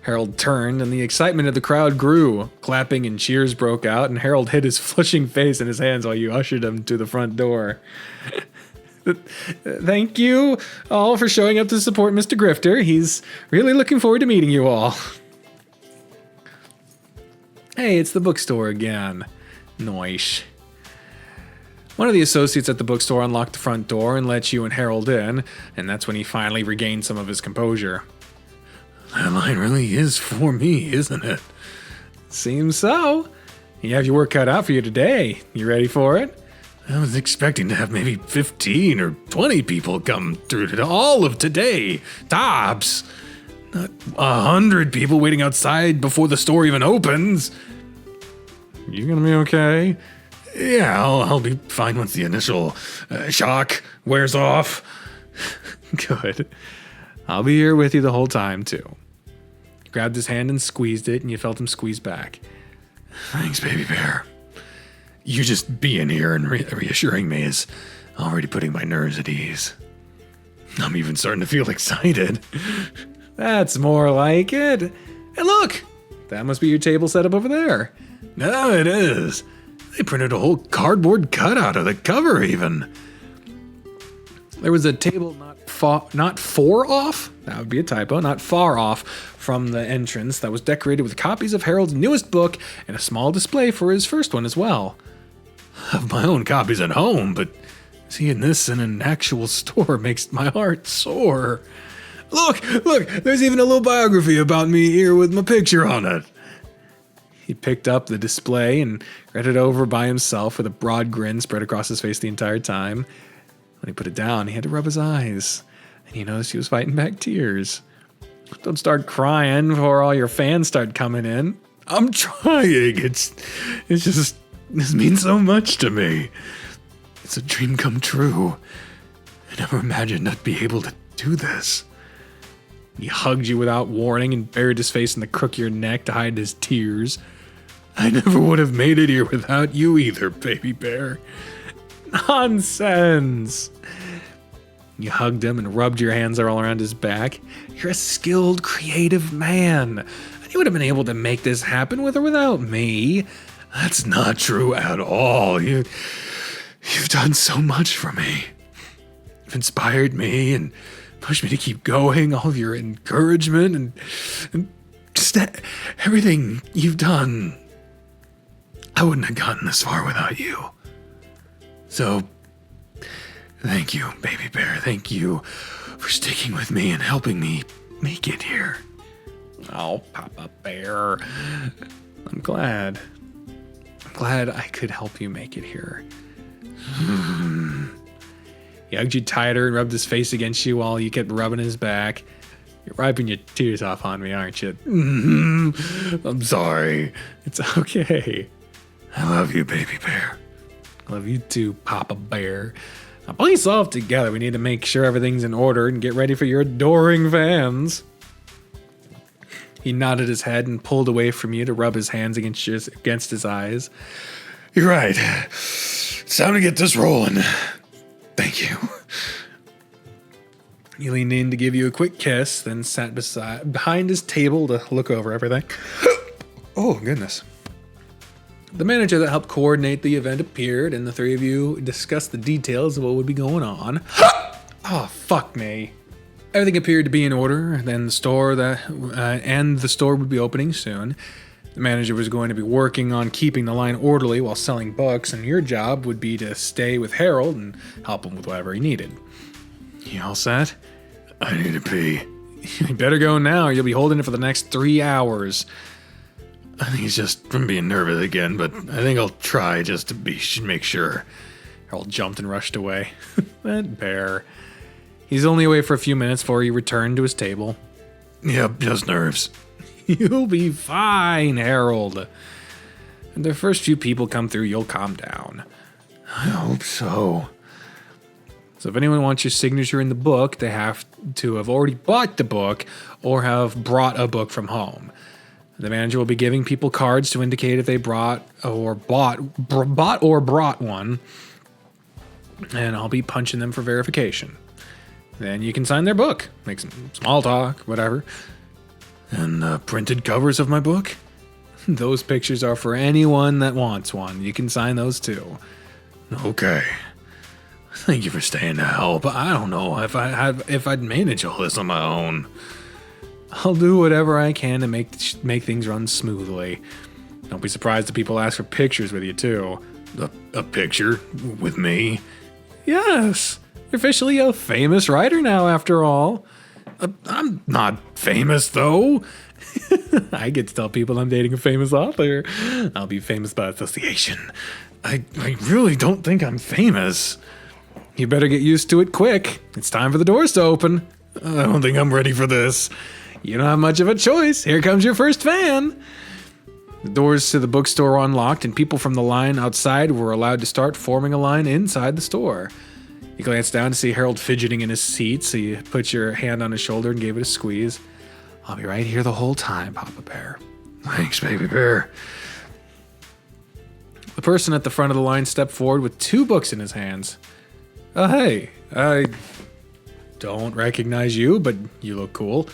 Harold turned, and the excitement of the crowd grew. Clapping and cheers broke out, and Harold hid his flushing face in his hands while you ushered him to the front door. Thank you all for showing up to support Mr. Grifter. He's really looking forward to meeting you all. Hey, it's the bookstore again. Noish. One of the associates at the bookstore unlocked the front door and let you and Harold in, and that's when he finally regained some of his composure. That line really is for me, isn't it? Seems so. You have your work cut out for you today. You ready for it? I was expecting to have maybe 15 or 20 people come through to all of today. Tops. Not 100 people waiting outside before the store even opens. You gonna be okay? Yeah, I'll be fine once the initial shock wears off. Good. I'll be here with you the whole time, too. You grabbed his hand and squeezed it, and you felt him squeeze back. Thanks, baby bear. You just being here and reassuring me is already putting my nerves at ease. I'm even starting to feel excited. That's more like it. Hey, look! That must be your table set up over there. No, it is. They printed a whole cardboard cutout of the cover, even. There was a table not far off, that would be a typo, not far off from the entrance that was decorated with copies of Harold's newest book and a small display for his first one as well. I have my own copies at home, but seeing this in an actual store makes my heart soar. Look, there's even a little biography about me here with my picture on it. He picked up the display and read it over by himself with a broad grin spread across his face the entire time. When he put it down, he had to rub his eyes, and you noticed he was fighting back tears. Don't start crying before all your fans start coming in. I'm trying. It's just, this means so much to me. It's a dream come true. I never imagined I'd be able to do this. He hugged you without warning and buried his face in the crook of your neck to hide his tears. I never would have made it here without you either, baby bear. Nonsense! You hugged him and rubbed your hands all around his back. You're a skilled, creative man. You would have been able to make this happen with or without me. That's not true at all. You've done so much for me. You've inspired me and pushed me to keep going. All of your encouragement and just everything you've done. I wouldn't have gotten this far without you. So, thank you, baby bear. Thank you for sticking with me and helping me make it here. Oh, Papa Bear. I'm glad. I'm glad I could help you make it here. He hugged you tighter and rubbed his face against you while you kept rubbing his back. You're wiping your tears off on me, aren't you? I'm sorry. It's okay. I love you, baby bear. I love you too, Papa Bear. Now pull yourself together. We need to make sure everything's in order and get ready for your adoring fans. He nodded his head and pulled away from you to rub his hands against his eyes. You're right. It's time to get this rolling. Thank you. He leaned in to give you a quick kiss, then sat behind his table to look over everything. Oh, goodness. The manager that helped coordinate the event appeared, and the three of you discussed the details of what would be going on. Oh, fuck me. Everything appeared to be in order, then the store would be opening soon. The manager was going to be working on keeping the line orderly while selling books, and your job would be to stay with Harold and help him with whatever he needed. You all set? I need to pee. You better go now, or you'll be holding it for the next 3 hours. I think he's just from being nervous again, but I think I'll try just to make sure. Harold jumped and rushed away. That bear. He's only away for a few minutes before he returned to his table. Yep, just nerves. You'll be fine, Harold. When the first few people come through, you'll calm down. I hope so. So if anyone wants your signature in the book, they have to have already bought the book or have brought a book from home. The manager will be giving people cards to indicate if they brought one, and I'll be punching them for verification. Then you can sign their book, make some small talk, whatever. And the printed covers of my book? Those pictures are for anyone that wants one. You can sign those too. Okay. Thank you for staying to help. I don't know if I'd manage all this on my own. I'll do whatever I can to make things run smoothly. Don't be surprised if people ask for pictures with you, too. A picture with me? Yes. You're officially a famous writer now, after all. I'm not famous, though. I get to tell people I'm dating a famous author. I'll be famous by association. I really don't think I'm famous. You better get used to it quick. It's time for the doors to open. I don't think I'm ready for this. You don't have much of a choice. Here comes your first fan. The doors to the bookstore were unlocked, and people from the line outside were allowed to start forming a line inside the store. You glanced down to see Harold fidgeting in his seat, so you put your hand on his shoulder and gave it a squeeze. I'll be right here the whole time, Papa Bear. Thanks, baby bear. The person at the front of the line stepped forward with 2 books in his hands. Hey, I don't recognize you, but you look cool.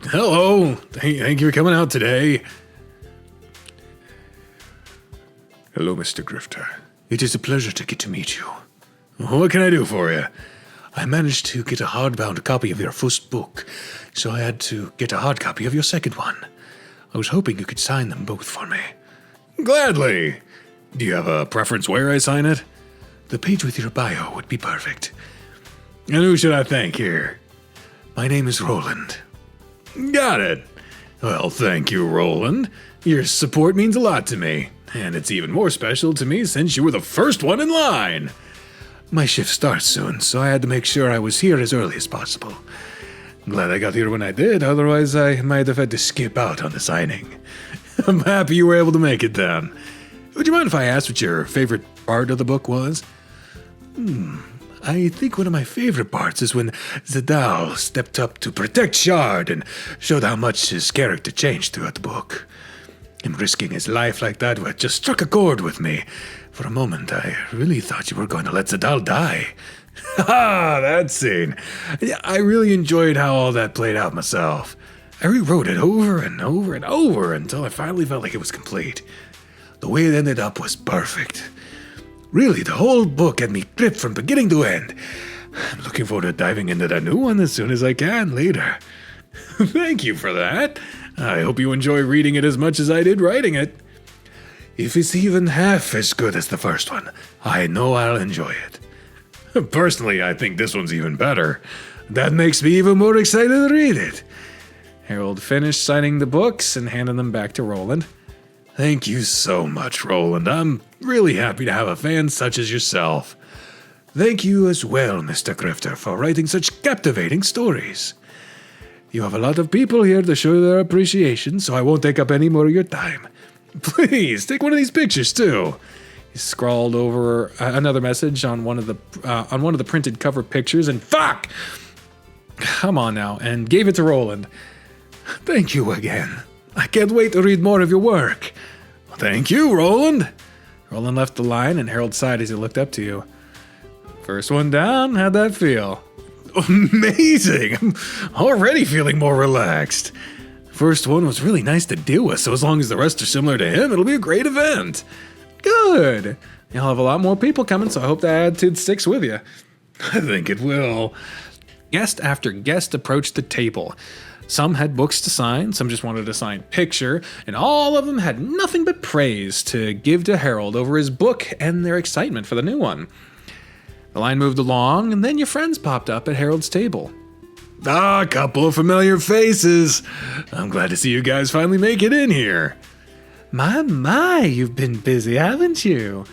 Hello. Thank you for coming out today. Hello, Mr. Grifter. It is a pleasure to get to meet you. What can I do for you? I managed to get a hardbound copy of your first book, so I had to get a hard copy of your second one. I was hoping you could sign them both for me. Gladly. Do you have a preference where I sign it? The page with your bio would be perfect. And who should I thank here? My name is Roland. Got it. Well, thank you, Roland. Your support means a lot to me, and it's even more special to me since you were the first one in line. My shift starts soon, so I had to make sure I was here as early as possible. Glad I got here when I did, otherwise I might have had to skip out on the signing. I'm happy you were able to make it then. Would you mind if I asked what your favorite part of the book was? I think one of my favorite parts is when Zadal stepped up to protect Shard and showed how much his character changed throughout the book. Him risking his life like that just struck a chord with me. For a moment, I really thought you were going to let Zadal die. Ha! That scene. I really enjoyed how all that played out myself. I rewrote it over and over and over until I finally felt like it was complete. The way it ended up was perfect. Really, the whole book had me gripped from beginning to end. I'm looking forward to diving into that new one as soon as I can later. Thank you for that. I hope you enjoy reading it as much as I did writing it. If it's even half as good as the first one, I know I'll enjoy it. Personally, I think this one's even better. That makes me even more excited to read it. Harold finished signing the books and handed them back to Roland. Thank you so much, Roland. I'm really happy to have a fan such as yourself. Thank you as well, Mr. Grifter, for writing such captivating stories. You have a lot of people here to show their appreciation, so I won't take up any more of your time. Please, take one of these pictures, too. He scrawled over another message on one of the printed cover pictures, and fuck! Come on now, and gave it to Roland. Thank you again. I can't wait to read more of your work. Thank you, Roland. Roland left the line, and Harold sighed as he looked up to you. First one down, how'd that feel? Amazing! I'm already feeling more relaxed. First one was really nice to deal with, so as long as the rest are similar to him, it'll be a great event. Good. You'll have a lot more people coming, so I hope that attitude sticks with you. I think it will. Guest after guest approached the table. Some had books to sign, some just wanted a signed picture, and all of them had nothing but praise to give to Harold over his book and their excitement for the new one. The line moved along, and then your friends popped up at Harold's table. A couple of familiar faces. I'm glad to see you guys finally make it in here. My, you've been busy, haven't you?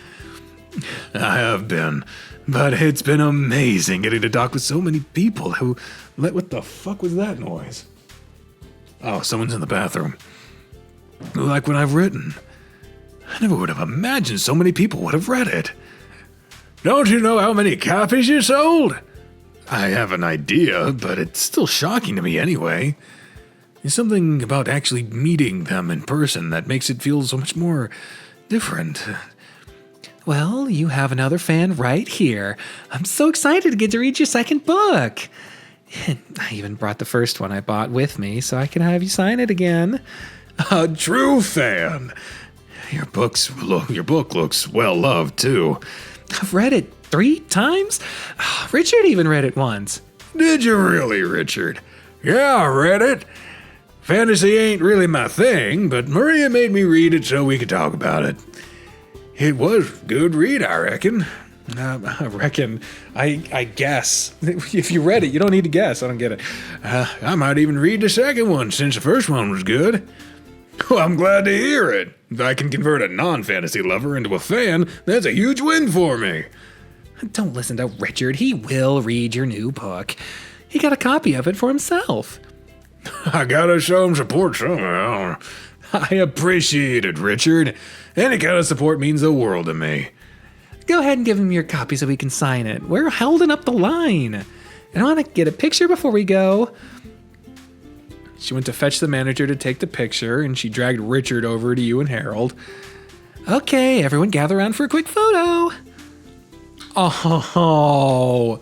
I have been, but it's been amazing getting to talk with so many people who... What the fuck was that noise? Oh, someone's in the bathroom. Like what I've written. I never would have imagined so many people would have read it. Don't you know how many copies you sold? I have an idea, but it's still shocking to me anyway. There's something about actually meeting them in person that makes it feel so much more different. Well, you have another fan right here. I'm so excited to get to read your second book. I even brought the first one I bought with me so I can have you sign it again. A true fan. Your book looks well loved, too. I've read it 3 times. Richard even read it once. Did you really, Richard? Yeah, I read it. Fantasy ain't really my thing, but Maria made me read it so we could talk about it. It was a good read, I reckon. I guess. If you read it, you don't need to guess. I don't get it. I might even read the second one since the first one was good. Well, I'm glad to hear it. If I can convert a non-fantasy lover into a fan, that's a huge win for me. Don't listen to Richard. He will read your new book. He got a copy of it for himself. I gotta show him support somehow. I appreciate it, Richard. Any kind of support means the world to me. Go ahead and give him your copy so we can sign it. We're holding up the line. And I want to get a picture before we go. She went to fetch the manager to take the picture, and she dragged Richard over to you and Harold. Okay, everyone gather around for a quick photo. Oh,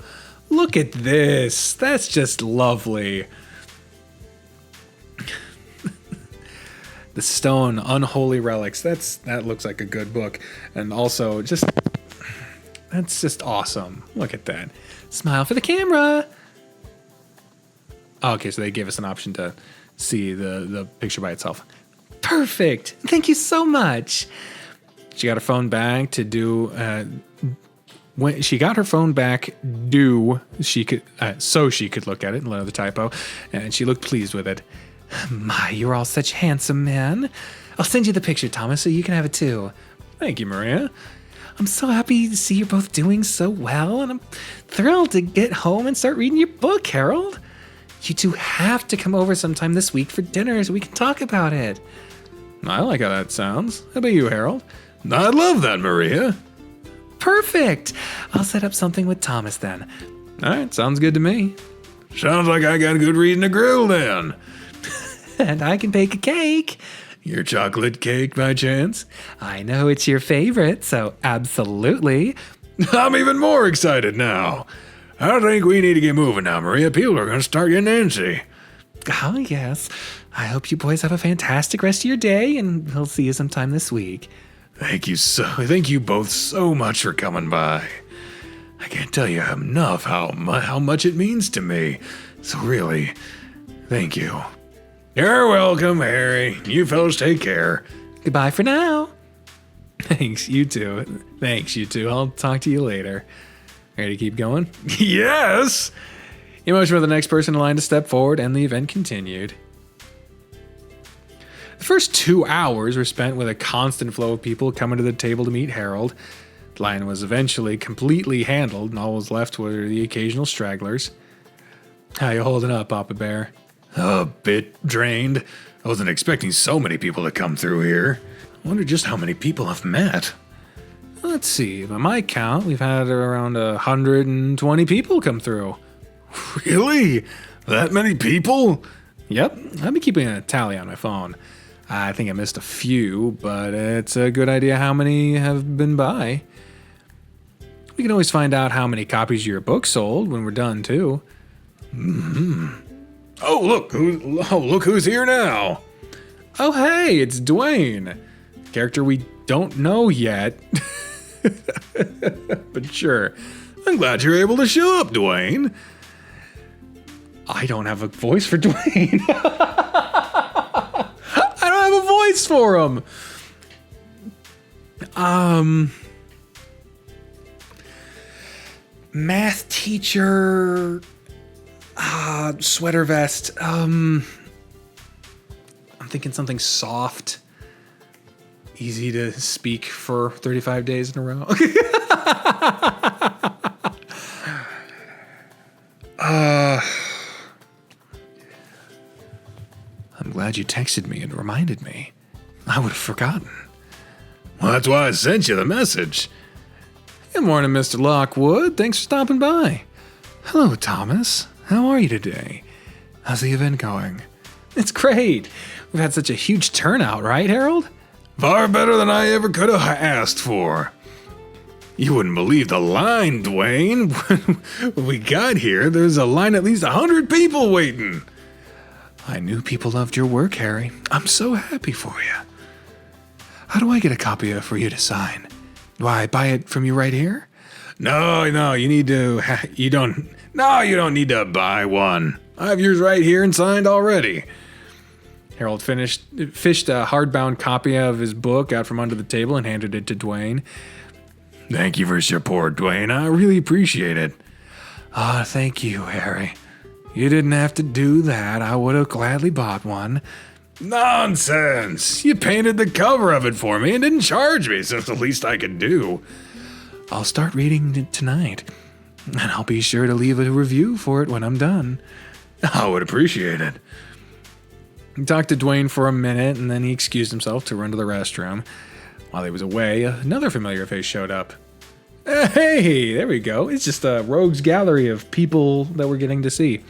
look at this. That's just lovely. The Stone Unholy Relics. That looks like a good book. And also that's just awesome. Look at that. Smile for the camera. Okay, so they gave us an option to see the picture by itself. Perfect. Thank you so much. She got her phone back to do when she got her phone back so she could look at it and learn the typo, and she looked pleased with it. My, you're all such handsome men. I'll send you the picture, Thomas, so you can have it too. Thank you, Maria. I'm so happy to see you're both doing so well, and I'm thrilled to get home and start reading your book, Harold. You two have to come over sometime this week for dinner so we can talk about it. I like how that sounds. How about you, Harold? I'd love that, Maria. Perfect. I'll set up something with Thomas then. All right, sounds good to me. Sounds like I got a good reason to grill then. And I can bake a cake. Your chocolate cake, by chance? I know it's your favorite, so absolutely. I'm even more excited now. I think we need to get moving now, Maria. People are going to start getting antsy. Oh, yes. I hope you boys have a fantastic rest of your day, and we'll see you sometime this week. Thank you both so much for coming by. I can't tell you enough how much it means to me. So really, thank you. You're welcome, Harry. You fellas take care. Goodbye for now. Thanks, you too. I'll talk to you later. Ready to keep going? Yes! You motion for the next person in line to step forward, and the event continued. The first 2 hours were spent with a constant flow of people coming to the table to meet Harold. The line was eventually completely handled, and all was left were the occasional stragglers. How you holding up, Papa Bear? A bit drained. I wasn't expecting so many people to come through here. I wonder just how many people I've met. Let's see, by my count, we've had around 120 people come through. Really? That many people? Yep, I've been keeping a tally on my phone. I think I missed a few, but it's a good idea how many have been by. We can always find out how many copies of your book sold when we're done, too. Mm-hmm. Oh, look who's here now. Oh, hey, it's Dwayne. Character we don't know yet. But sure. I'm glad you're able to show up, Dwayne. I don't have a voice for Dwayne. I don't have a voice for him. Math teacher, sweater vest. I'm thinking something soft, easy to speak for 35 days in a row. I'm glad you texted me and reminded me. I would have forgotten. Well, that's why I sent you the message. Good morning, Mr. Lockwood. Thanks for stopping by. Hello, Thomas. How are you today? How's the event going? It's great. We've had such a huge turnout, right, Harold? Far better than I ever could have asked for. You wouldn't believe the line, Dwayne. When we got here, there's a line at least 100 people waiting. I knew people loved your work, Harry. I'm so happy for you. How do I get a copy for you to sign? Do I buy it from you right here? No, you need to. You don't need to buy one. I have yours right here and signed already. Harold fished a hardbound copy of his book out from under the table and handed it to Dwayne. Thank you for your support, Dwayne. I really appreciate it. Thank you, Harry. You didn't have to do that. I would have gladly bought one. Nonsense! You painted the cover of it for me and didn't charge me, so it's the least I could do. I'll start reading it tonight, and I'll be sure to leave a review for it when I'm done. I would appreciate it. He talked to Dwayne for a minute, and then he excused himself to run to the restroom. While he was away, another familiar face showed up. Hey, there we go. It's just a rogues gallery of people that we're getting to see.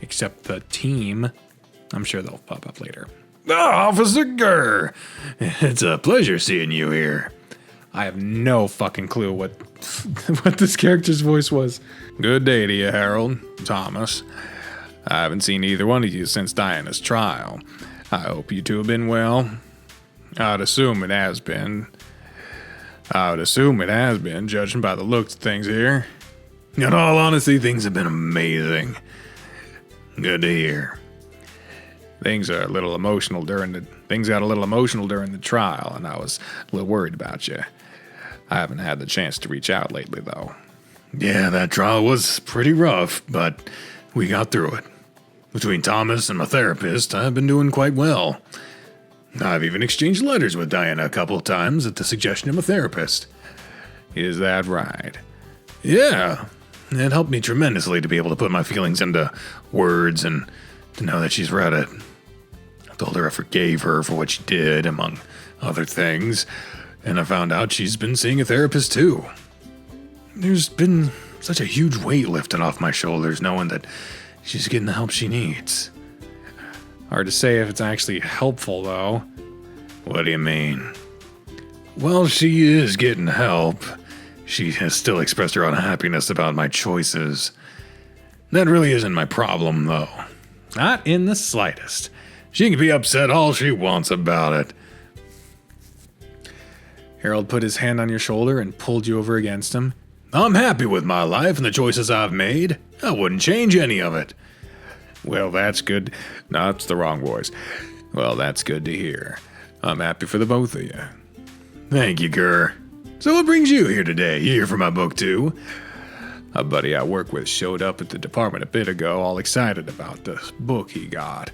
Except the team. I'm sure they'll pop up later. Officer Gurr! It's a pleasure seeing you here. I have no fucking clue what this character's voice was. Good day to you, Harold. Thomas. I haven't seen either one of you since Diana's trial. I hope you two have been well. I'd assume it has been, judging by the looks of things here. In all honesty, things have been amazing. Good to hear. Things got a little emotional during the trial, and I was a little worried about you. I haven't had the chance to reach out lately, though. Yeah, that trial was pretty rough, but we got through it. Between Thomas and my therapist, I've been doing quite well. I've even exchanged letters with Diana a couple of times at the suggestion of my therapist. Is that right? Yeah. It helped me tremendously to be able to put my feelings into words and to know that she's read it. I told her I forgave her for what she did, among other things, and I found out she's been seeing a therapist too. There's been such a huge weight lifted off my shoulders knowing that she's getting the help she needs. Hard to say if it's actually helpful, though. What do you mean? Well, she is getting help. She has still expressed her unhappiness about my choices. That really isn't my problem, though. Not in the slightest. She can be upset all she wants about it. Harold put his hand on your shoulder and pulled you over against him. I'm happy with my life and the choices I've made. I wouldn't change any of it. Well, that's good. No, that's the wrong voice. Well, that's good to hear. I'm happy for the both of you. Thank you, Gurr. So what brings you here today? You here for my book, too? A buddy I work with showed up at the department a bit ago, all excited about the book he got.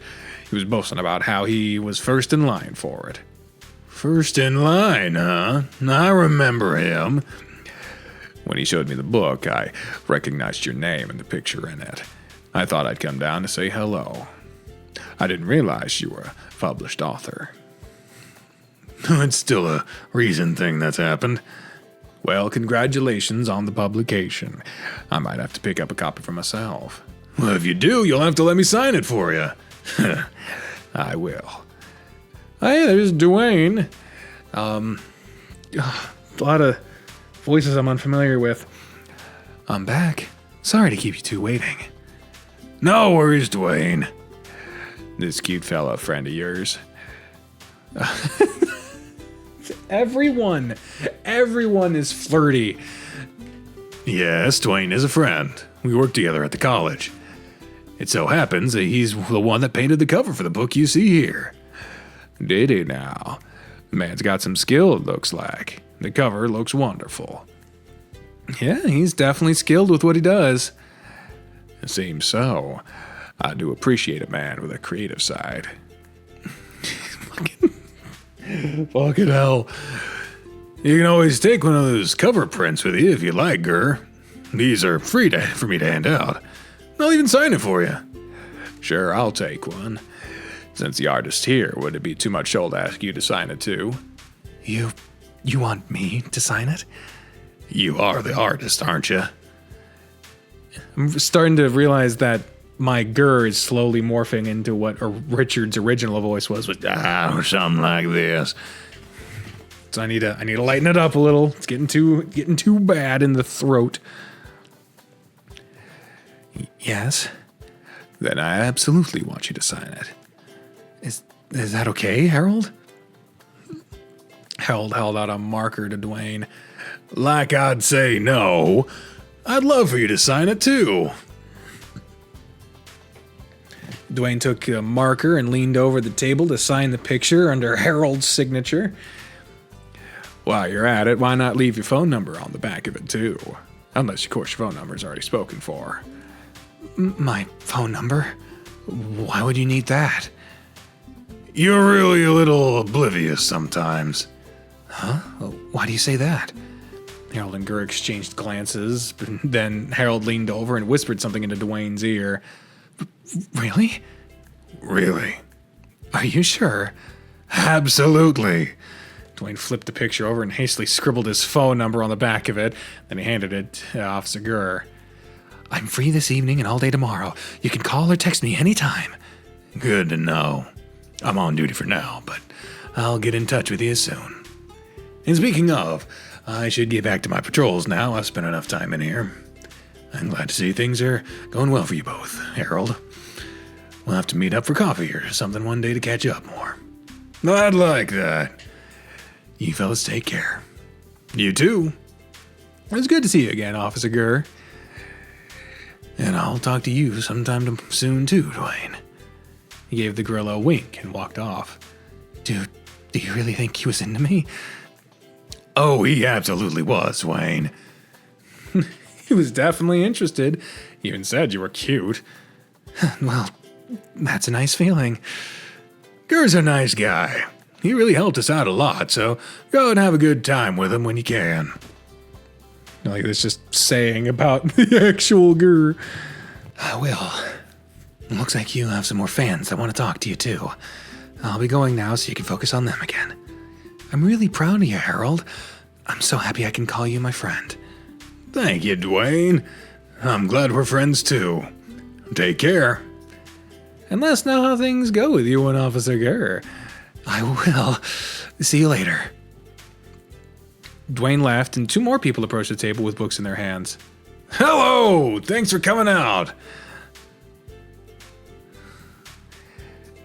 He was boasting about how he was first in line for it. First in line, huh? I remember him. When he showed me the book, I recognized your name and the picture in it. I thought I'd come down to say hello. I didn't realize you were a published author. It's still a recent thing that's happened. Well, congratulations on the publication. I might have to pick up a copy for myself. Well, if you do, you'll have to let me sign it for you. I will. Hey, there's Dwayne. A lot of voices I'm unfamiliar with. I'm back. Sorry to keep you two waiting. No worries, Dwayne. This cute fella, friend of yours. Everyone is flirty. Yes, Dwayne is a friend. We work together at the college. It so happens that he's the one that painted the cover for the book you see here. Did he now? The man's got some skill, it looks like. The cover looks wonderful. Yeah, he's definitely skilled with what he does. It seems so. I do appreciate a man with a creative side. Fucking hell. You can always take one of those cover prints with you if you like, Gurr. These are free for me to hand out. I'll even sign it for you. Sure, I'll take one. Since the artist's here, would it be too much trouble to ask you to sign it too? You want me to sign it? You are the artist, aren't you? I'm starting to realize that my Gurr is slowly morphing into what Richard's original voice was. Something like this. So I need to lighten it up a little. It's getting too bad in the throat. Yes. Then I absolutely want you to sign it. Is that okay, Harold? Harold held out a marker to Dwayne. Like I'd say no. I'd love for you to sign it too. Dwayne took a marker and leaned over the table to sign the picture under Harold's signature. While you're at it, why not leave your phone number on the back of it, too? Unless, of course, your phone number is already spoken for. My phone number? Why would you need that? You're really a little oblivious sometimes. Huh? Why do you say that? Harold and Gur exchanged glances, then Harold leaned over and whispered something into Dwayne's ear. Really? Really? Are you sure? Absolutely. Dwayne flipped the picture over and hastily scribbled his phone number on the back of it. Then he handed it to Officer Gur. I'm free this evening and all day tomorrow. You can call or text me anytime. Good to know. I'm on duty for now, but I'll get in touch with you soon. And speaking of, I should get back to my patrols now. I've spent enough time in here. I'm glad to see things are going well for you both, Harold. We'll have to meet up for coffee or something one day to catch up more. I'd like that. You fellas take care. You too. It was good to see you again, Officer Gur. And I'll talk to you sometime soon too, Dwayne. He gave the gorilla a wink and walked off. Dude, do you really think he was into me? Oh, he absolutely was, Dwayne. He was definitely interested. He even said you were cute. Well, that's a nice feeling. Gur's a nice guy. He really helped us out a lot, so go and have a good time with him when you can. Like this just saying about the actual Gur. Well, looks like you have some more fans that want to talk to you too. I'll be going now so you can focus on them again. I'm really proud of you, Harold. I'm so happy I can call you my friend. Thank you, Dwayne. I'm glad we're friends too. Take care. And let us know how things go with you and Officer Gur. I will. See you later. Dwayne left, and two more people approached the table with books in their hands. Hello! Thanks for coming out.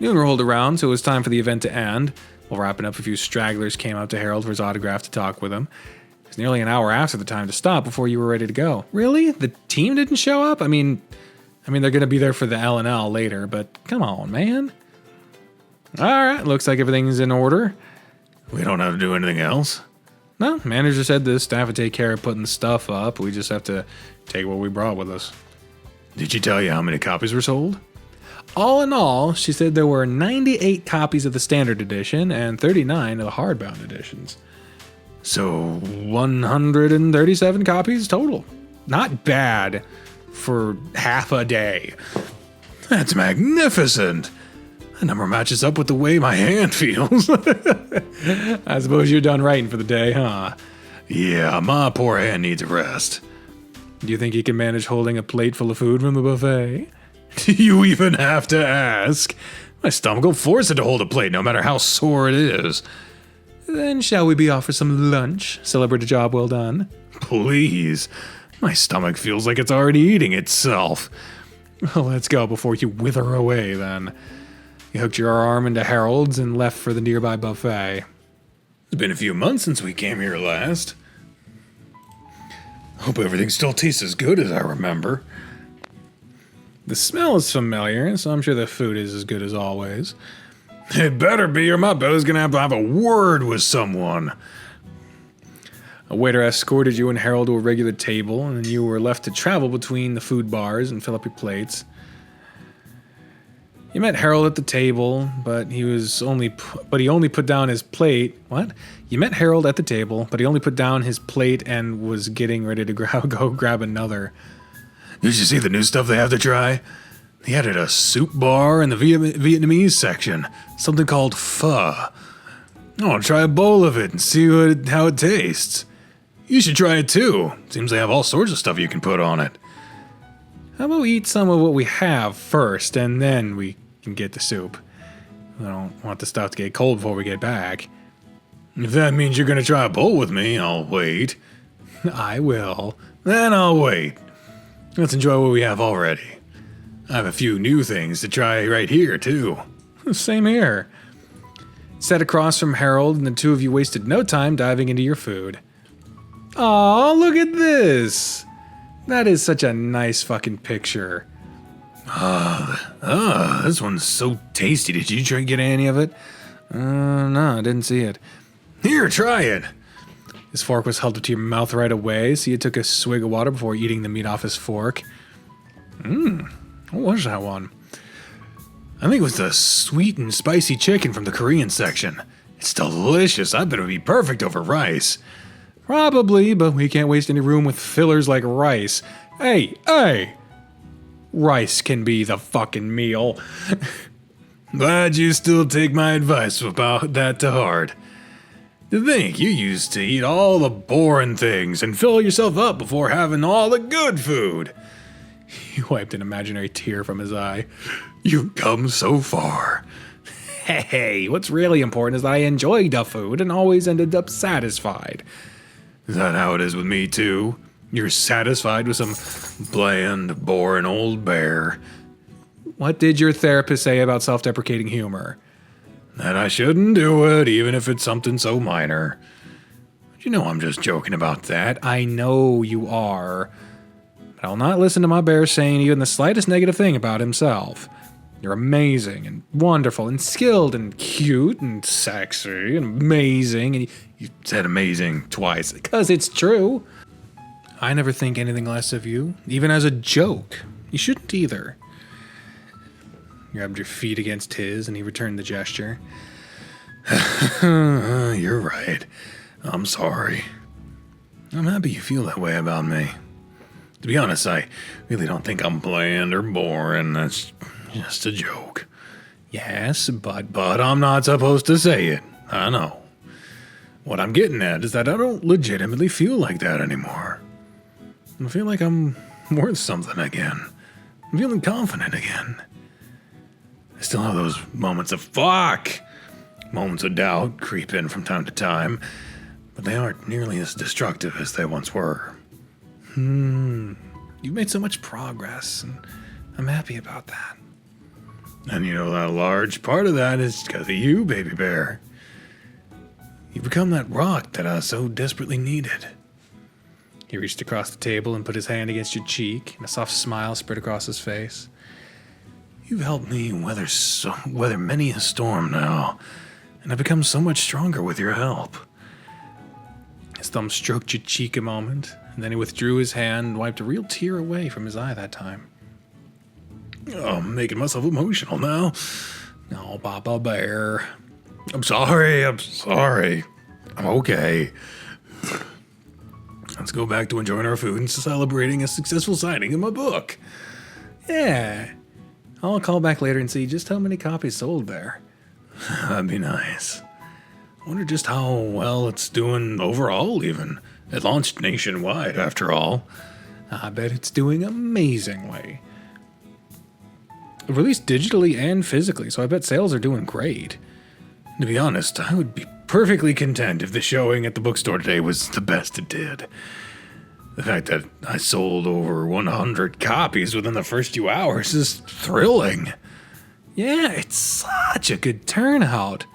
Noon rolled around, so it was time for the event to end. While wrapping up, a few stragglers came up to Harold for his autograph to talk with him. It was nearly an hour after the time to stop before you were ready to go. Really? The team didn't show up? I mean, they're going to be there for the L&L later, but come on, man. All right, looks like everything's in order. We don't have to do anything else? No, manager said the staff would take care of putting the stuff up. We just have to take what we brought with us. Did she tell you how many copies were sold? All in all, she said there were 98 copies of the standard edition and 39 of the hardbound editions. So 137 copies total. Not bad for half a day. That's magnificent. That number matches up with the way my hand feels. I suppose you're done writing for the day, huh? Yeah, my poor hand needs a rest. Do you think you can manage holding a plate full of food from the buffet? Do you even have to ask? My stomach will force it to hold a plate no matter how sore it is. Then shall we be off for some lunch? Celebrate a job well done. Please. My stomach feels like it's already eating itself. Well, let's go before you wither away, then. You hooked your arm into Harold's and left for the nearby buffet. It's been a few months since we came here last. Hope everything still tastes as good as I remember. The smell is familiar, so I'm sure the food is as good as always. It better be, or my belly's gonna have to have a word with someone. A waiter escorted you and Harold to a regular table, and you were left to travel between the food bars and fill up your plates. You met Harold at the table, but he only put down his plate. What? You met Harold at the table, but he only put down his plate and was getting ready to go grab another. Did you see the new stuff they have to try? They added a soup bar in the Vietnamese section, something called pho. I want to try a bowl of it and see how it tastes. You should try it too. Seems they have all sorts of stuff you can put on it. How about we eat some of what we have first, and then we can get the soup? I don't want the stuff to get cold before we get back. If that means you're going to try a bowl with me, I'll wait. I will. Then I'll wait. Let's enjoy what we have already. I have a few new things to try right here, too. Same here. Sat across from Harold, and the two of you wasted no time diving into your food. Aw, look at this! That is such a nice fucking picture. This one's so tasty. Did you try to get any of it? No, I didn't see it. Here, try it. His fork was held up to your mouth right away, so you took a swig of water before eating the meat off his fork. What was that one? I think it was the sweet and spicy chicken from the Korean section. It's delicious. I bet it would be perfect over rice. Probably, but we can't waste any room with fillers like rice. Hey! Rice can be the fucking meal. Glad you still take my advice about that to heart. To think you used to eat all the boring things and fill yourself up before having all the good food. He wiped an imaginary tear from his eye. You've come so far. Hey, what's really important is that I enjoyed the food and always ended up satisfied. Is that how it is with me, too? You're satisfied with some bland, boring old bear. What did your therapist say about self-deprecating humor? That I shouldn't do it, even if it's something so minor. But you know I'm just joking about that. I know you are. But I'll not listen to my bear saying even the slightest negative thing about himself. You're amazing and wonderful and skilled and cute and sexy and amazing. And you said amazing twice, because it's true. I never think anything less of you, even as a joke. You shouldn't either. You rubbed your feet against his, and he returned the gesture. You're right. I'm sorry. I'm happy you feel that way about me. To be honest, I really don't think I'm bland or boring. That's just a joke. Yes, but I'm not supposed to say it. I know. What I'm getting at is that I don't legitimately feel like that anymore. I feel like I'm worth something again. I'm feeling confident again. I still have those moments of moments of doubt creep in from time to time, but they aren't nearly as destructive as they once were. You've made so much progress, and I'm happy about that. And you know that a large part of that is because of you, baby bear. You've become that rock that I so desperately needed. He reached across the table and put his hand against your cheek, and a soft smile spread across his face. You've helped me weather many a storm now, and I've become so much stronger with your help. His thumb stroked your cheek a moment, and then he withdrew his hand and wiped a real tear away from his eye that time. Oh, I'm making myself emotional now. Oh, Papa Bear. I'm sorry. I'm okay. Let's go back to enjoying our food and celebrating a successful signing of my book. Yeah. I'll call back later and see just how many copies sold there. That'd be nice. I wonder just how well it's doing overall, even. It launched nationwide, after all. I bet it's doing amazingly. Released digitally and physically, so I bet sales are doing great. To be honest, I would be perfectly content if the showing at the bookstore today was the best it did. The fact that I sold over 100 copies within the first few hours is thrilling. Yeah, it's such a good turnout.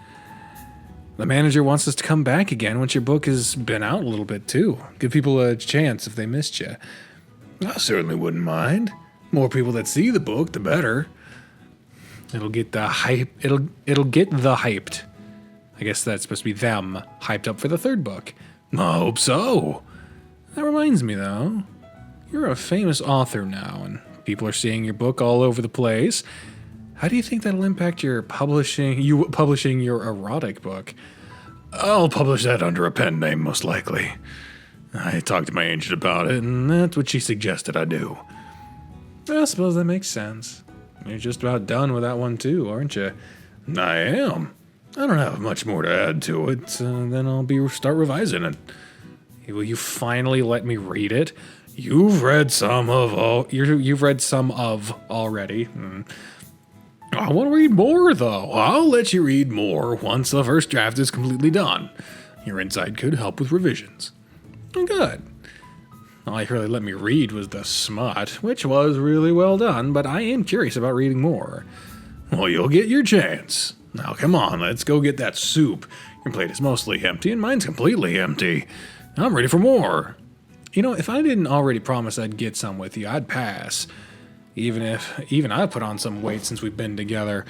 The manager wants us to come back again once your book has been out a little bit too. Give people a chance if they missed you. I certainly wouldn't mind. More people that see the book, the better. It'll get the hype. It'll get the hyped. I guess that's supposed to be them hyped up for the third book. I hope so. That reminds me, though. You're a famous author now, and people are seeing your book all over the place. How do you think that'll impact your publishing your erotic book? I'll publish that under a pen name, most likely. I talked to my agent about it, and that's what she suggested I do. I suppose that makes sense. You're just about done with that one, too, aren't you? I am. I don't have much more to add to it, then I'll start revising it. Will you finally let me read it? You've read some of already. I want to read more, though. I'll let you read more once the first draft is completely done. Your insight could help with revisions. Good. All you really let me read was the smut, which was really well done, but I am curious about reading more. Well, you'll get your chance. Now, come on, let's go get that soup. Your plate is mostly empty, and mine's completely empty. I'm ready for more. You know, if I didn't already promise I'd get some with you, I'd pass. Even I've put on some weight since we've been together.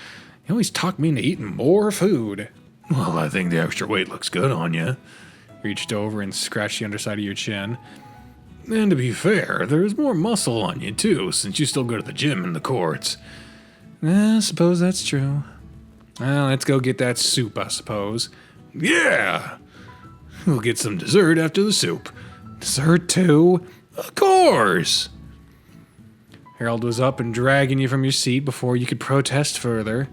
You always talk me into eating more food. Well, I think the extra weight looks good on you. Reached over and scratched the underside of your chin. And to be fair, there's more muscle on you too, since you still go to the gym in the courts. I suppose that's true. Well, let's go get that soup, I suppose. Yeah! We'll get some dessert after the soup. Dessert too? Of course! Harold was up and dragging you from your seat before you could protest further.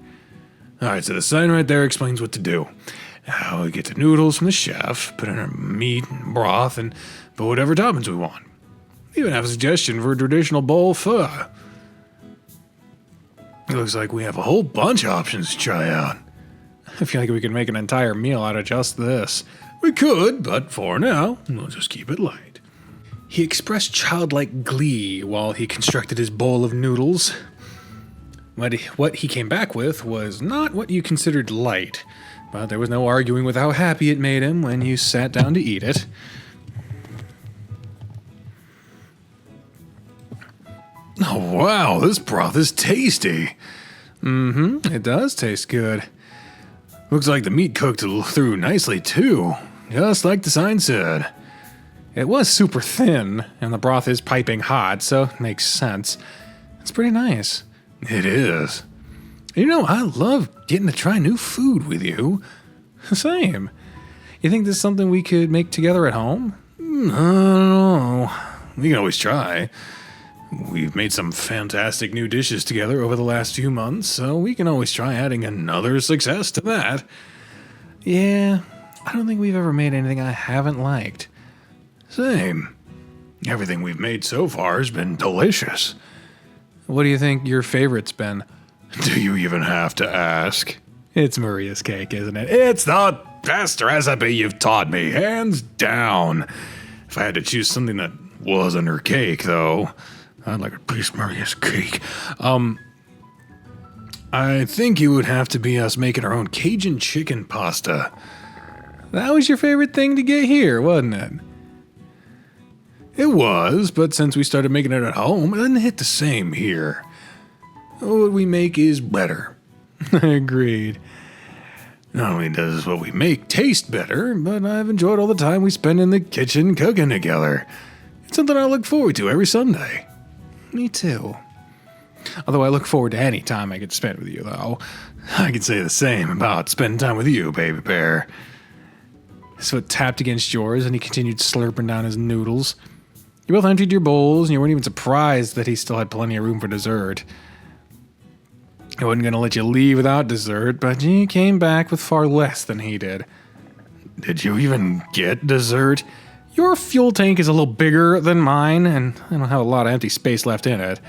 Alright, so the sign right there explains what to do. Now we get the noodles from the chef, put in our meat and broth, and put whatever toppings we want. We even have a suggestion for a traditional bowl pho. It looks like we have a whole bunch of options to try out. I feel like we could make an entire meal out of just this. We could, but for now, we'll just keep it light. He expressed childlike glee while he constructed his bowl of noodles. What he came back with was not what you considered light, but there was no arguing with how happy it made him when you sat down to eat it. Oh wow, this broth is tasty. It does taste good. Looks like the meat cooked through nicely too, just like the sign said. It was super thin, and the broth is piping hot, so it makes sense. It's pretty nice. It is. You know, I love getting to try new food with you. Same. You think this is something we could make together at home? I don't know. We can always try. We've made some fantastic new dishes together over the last few months, so we can always try adding another success to that. Yeah, I don't think we've ever made anything I haven't liked. Same. Everything we've made so far has been delicious. What do you think your favorite's been? Do you even have to ask? It's Maria's cake, isn't it? It's the best recipe you've taught me, hands down. If I had to choose something that wasn't her cake, though, I'd like a piece of Maria's cake. I think it would have to be us making our own Cajun chicken pasta. That was your favorite thing to get here, wasn't it? It was, but since we started making it at home, it doesn't hit the same here. What we make is better. Agreed. Not only does what we make taste better, but I've enjoyed all the time we spend in the kitchen cooking together. It's something I look forward to every Sunday. Me too. Although I look forward to any time I get to spend with you, though. I can say the same about spending time with you, baby bear. His foot tapped against yours, and he continued slurping down his noodles. You both emptied your bowls, and you weren't even surprised that he still had plenty of room for dessert. I wasn't going to let you leave without dessert, but you came back with far less than he did. Did you even get dessert? Your fuel tank is a little bigger than mine, and I don't have a lot of empty space left in it.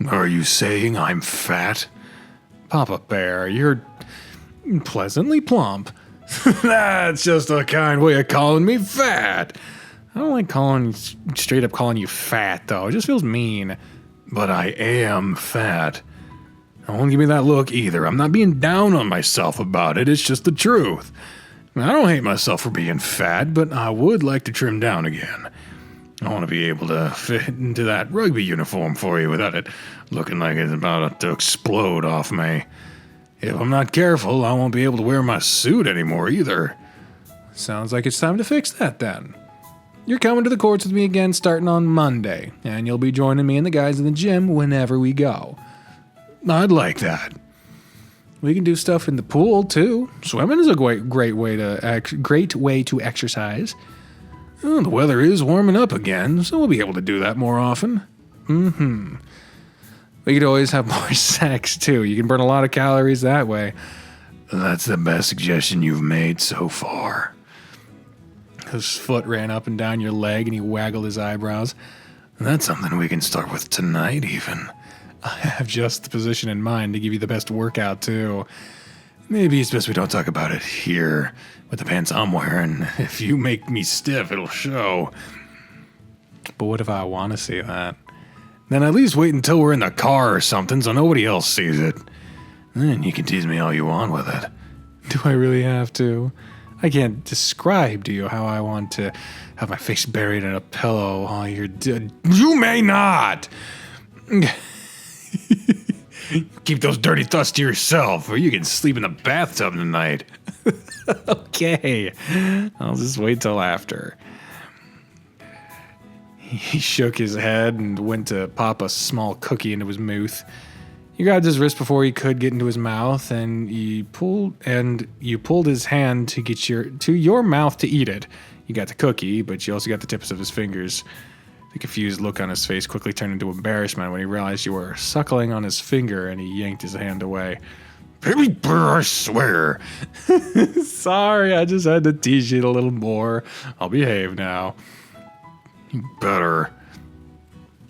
Are you saying I'm fat? Papa Bear, you're pleasantly plump. That's just a kind way of calling me fat. I don't like straight up calling you fat, though. It just feels mean. But I am fat. Don't give me that look either. I'm not being down on myself about it. It's just the truth. I don't hate myself for being fat, but I would like to trim down again. I want to be able to fit into that rugby uniform for you without it looking like it's about to explode off me. If I'm not careful, I won't be able to wear my suit anymore either. Sounds like it's time to fix that then. You're coming to the courts with me again starting on Monday, and you'll be joining me and the guys in the gym whenever we go. I'd like that. We can do stuff in the pool too. Swimming is a great way to exercise. Well, the weather is warming up again, so we'll be able to do that more often. We could always have more sex too. You can burn a lot of calories that way. That's the best suggestion you've made so far. His foot ran up and down your leg, and he waggled his eyebrows. That's something we can start with tonight, even. I have just the position in mind to give you the best workout, too. Maybe it's best we don't talk about it here, with the pants I'm wearing. If you make me stiff, it'll show. But what if I want to see that? Then at least wait until we're in the car or something so nobody else sees it. Then you can tease me all you want with it. Do I really have to? I can't describe to you how I want to have my face buried in a pillow while you're dead. You may not! Keep those dirty thoughts to yourself, or you can sleep in the bathtub tonight. Okay, I'll just wait till after. He shook his head and went to pop a small cookie into his mouth. You grabbed his wrist before he could get into his mouth, and you pulled his hand to get your mouth to eat it. You got the cookie, but you also got the tips of his fingers. The confused look on his face quickly turned into embarrassment when he realized you were suckling on his finger, and he yanked his hand away. Baby Burr, I swear. Sorry, I just had to tease you a little more. I'll behave now. You better.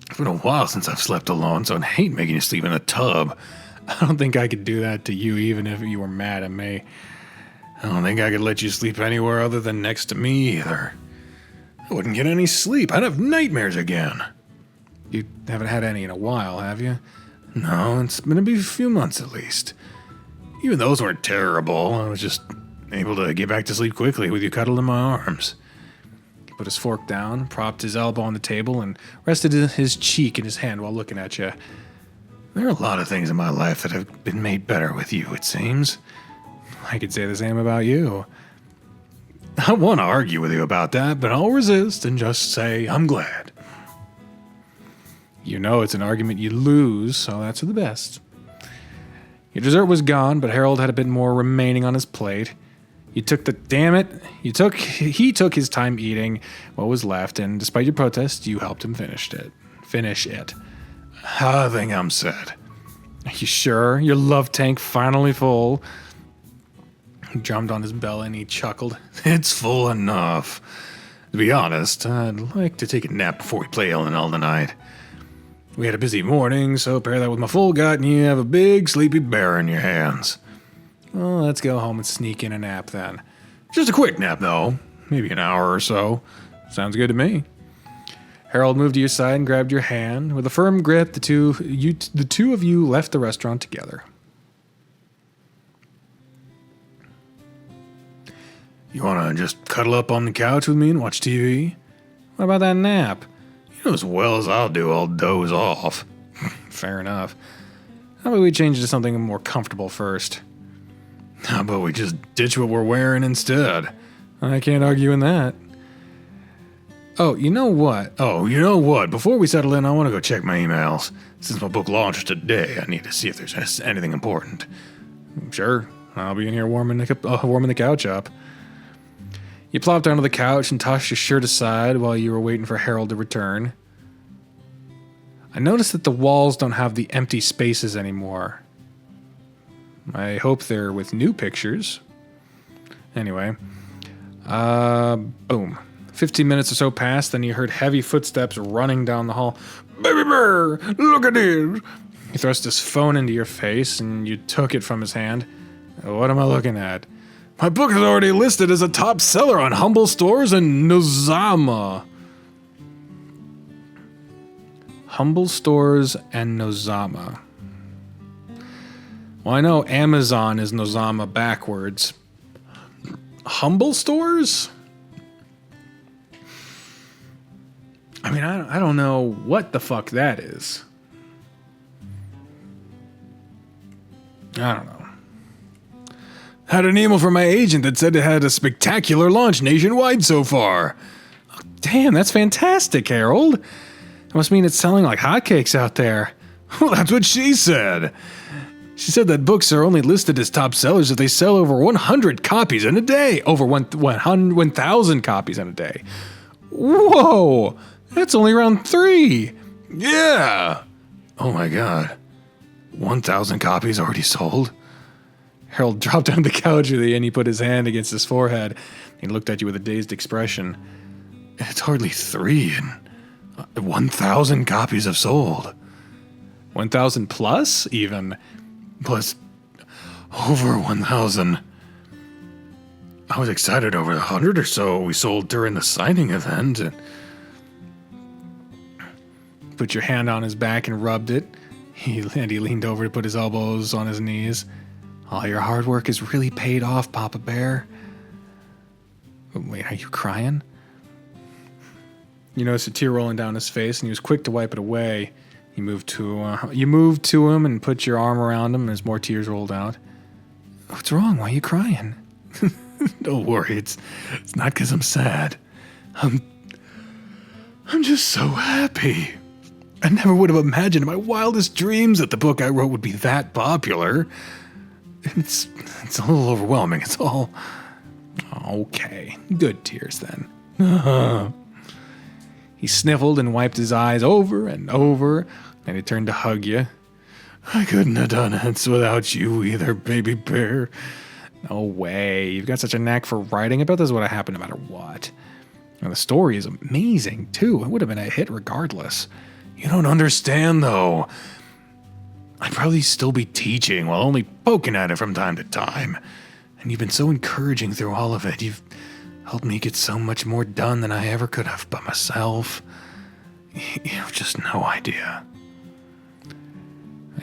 It's been a while since I've slept alone, so I hate making you sleep in a tub. I don't think I could do that to you even if you were mad at me. I don't think I could let you sleep anywhere other than next to me either. I wouldn't get any sleep. I'd have nightmares again. You haven't had any in a while, have you? No, it's been a few months at least. Even those weren't terrible. I was just able to get back to sleep quickly with you cuddled in my arms. He put his fork down, propped his elbow on the table, and rested his cheek in his hand while looking at you. There are a lot of things in my life that have been made better with you, it seems. I could say the same about you. I want to argue with you about that, but I'll resist and just say I'm glad. You know it's an argument you lose, so that's for the best. Your dessert was gone, but Harold had a bit more remaining on his plate. He took his time eating what was left, and despite your protest, you helped him finish it. I think I'm set. Are you sure? Your love tank finally full? He drummed on his belly and he chuckled. It's full enough. To be honest, I'd like to take a nap before we play Ellen all tonight. We had a busy morning, so pair that with my full gut and you have a big sleepy bear in your hands. Well, let's go home and sneak in a nap then. Just a quick nap, though. Maybe an hour or so. Sounds good to me. Harold moved to your side and grabbed your hand. With a firm grip, the two of you left the restaurant together. You want to just cuddle up on the couch with me and watch TV? What about that nap? You know as well as I'll do, I'll doze off. Fair enough. How about we change to something more comfortable first? How about we just ditch what we're wearing instead? I can't argue in that. Oh, you know what? Before we settle in, I want to go check my emails. Since my book launched today, I need to see if there's anything important. Sure, I'll be in here warming the couch up. You plopped onto the couch and tossed your shirt aside while you were waiting for Harold to return. I noticed that the walls don't have the empty spaces anymore. I hope they're with new pictures. Anyway, boom. 15 minutes or so passed, then you heard heavy footsteps running down the hall. Baby Bear, look at this. He thrust his phone into your face, and you took it from his hand. What am I looking at? My book is already listed as a top seller on Humble Stores and Nozama. Humble Stores and Nozama. Well, I know Amazon is Nozama backwards. Humble Stores? I mean, I don't know what the fuck that is. I don't know. Had an email from my agent that said it had a spectacular launch nationwide so far. Oh, damn, that's fantastic, Harold. That must mean it's selling like hotcakes out there. Well, that's what she said. She said that books are only listed as top sellers if they sell over 100 copies in a day. Over 1,000 copies in a day. Whoa! That's only around 3. Yeah! Oh my god. 1,000 copies already sold? Harold dropped on the couch with you and he put his hand against his forehead. He looked at you with a dazed expression. It's hardly 3 and 1,000 copies have sold. 1,000 plus, even. Plus, over 1,000. I was excited over 100 or so we sold during the signing event. And put your hand on his back and rubbed it. He leaned over to put his elbows on his knees. All your hard work has really paid off, Papa Bear. Wait, are you crying? You noticed a tear rolling down his face, and he was quick to wipe it away. You move to him and put your arm around him as more tears rolled out. What's wrong? Why are you crying? Don't worry, it's not because I'm sad. I'm just so happy. I never would have imagined in my wildest dreams that the book I wrote would be that popular. It's a little overwhelming, it's all. Okay, good tears then. He sniffled and wiped his eyes over and over, and he turned to hug you. I couldn't have done it without you either, baby bear. No way. You've got such a knack for writing. I bet this is what would happen no matter what. And the story is amazing, too. It would have been a hit regardless. You don't understand, though. I'd probably still be teaching while only poking at it from time to time. And you've been so encouraging through all of it. You've helped me get so much more done than I ever could have by myself. You have just no idea.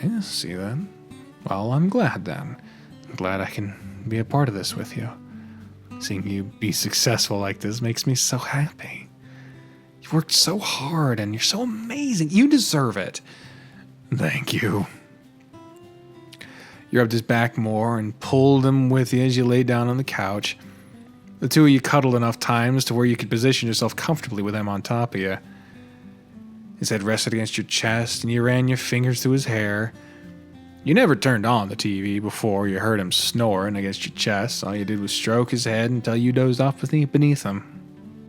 I see that. Well, I'm glad then. I'm glad I can be a part of this with you. Seeing you be successful like this makes me so happy. You worked so hard and you're so amazing. You deserve it. Thank you. You rubbed his back more and pulled him with you as you lay down on the couch. The two of you cuddled enough times to where you could position yourself comfortably with him on top of you. His head rested against your chest and you ran your fingers through his hair. You never turned on the TV before you heard him snoring against your chest. All you did was stroke his head until you dozed off beneath him.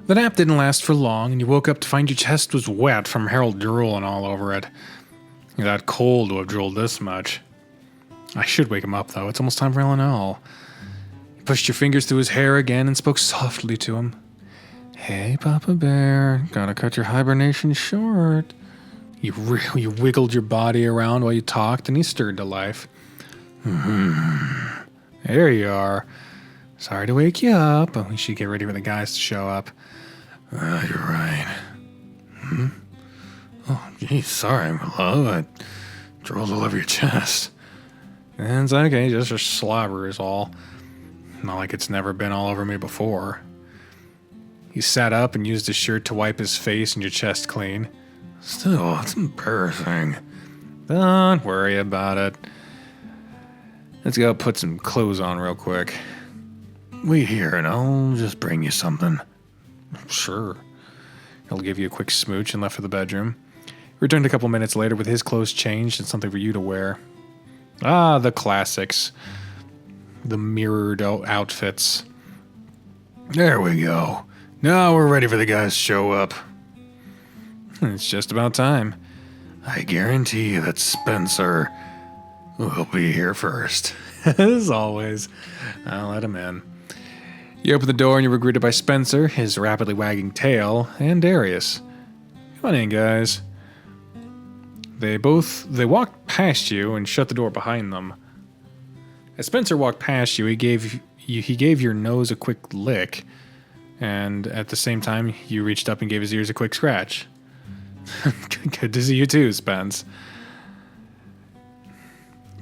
The nap didn't last for long, and you woke up to find your chest was wet from Harold drooling all over it. You're that cold to have drooled this much. I should wake him up, though. It's almost time for L&L. You pushed your fingers through his hair again and spoke softly to him. Hey, Papa Bear, gotta cut your hibernation short. You wiggled your body around while you talked, and he stirred to life. There you are. Sorry to wake you up, but we should get ready for the guys to show up. You're right. Oh, geez, sorry, my love. I drooled all over your chest. It's okay, just your slobber is all. Not like it's never been all over me before. He sat up and used his shirt to wipe his face and your chest clean. Still, it's embarrassing. Don't worry about it. Let's go put some clothes on real quick. Wait here and I'll just bring you something. Sure. He'll give you a quick smooch and left for the bedroom. He returned a couple minutes later with his clothes changed and something for you to wear. Ah, the classics. The mirrored outfits. There we go. Now we're ready for the guys to show up. It's just about time. I guarantee that Spencer will be here first. As always. I'll let him in. You opened the door and you were greeted by Spencer, his rapidly wagging tail, and Darius. Come on in, guys. They walked past you and shut the door behind them. As Spencer walked past you, he gave your nose a quick lick, and at the same time, you reached up and gave his ears a quick scratch. Good to see you too, Spence.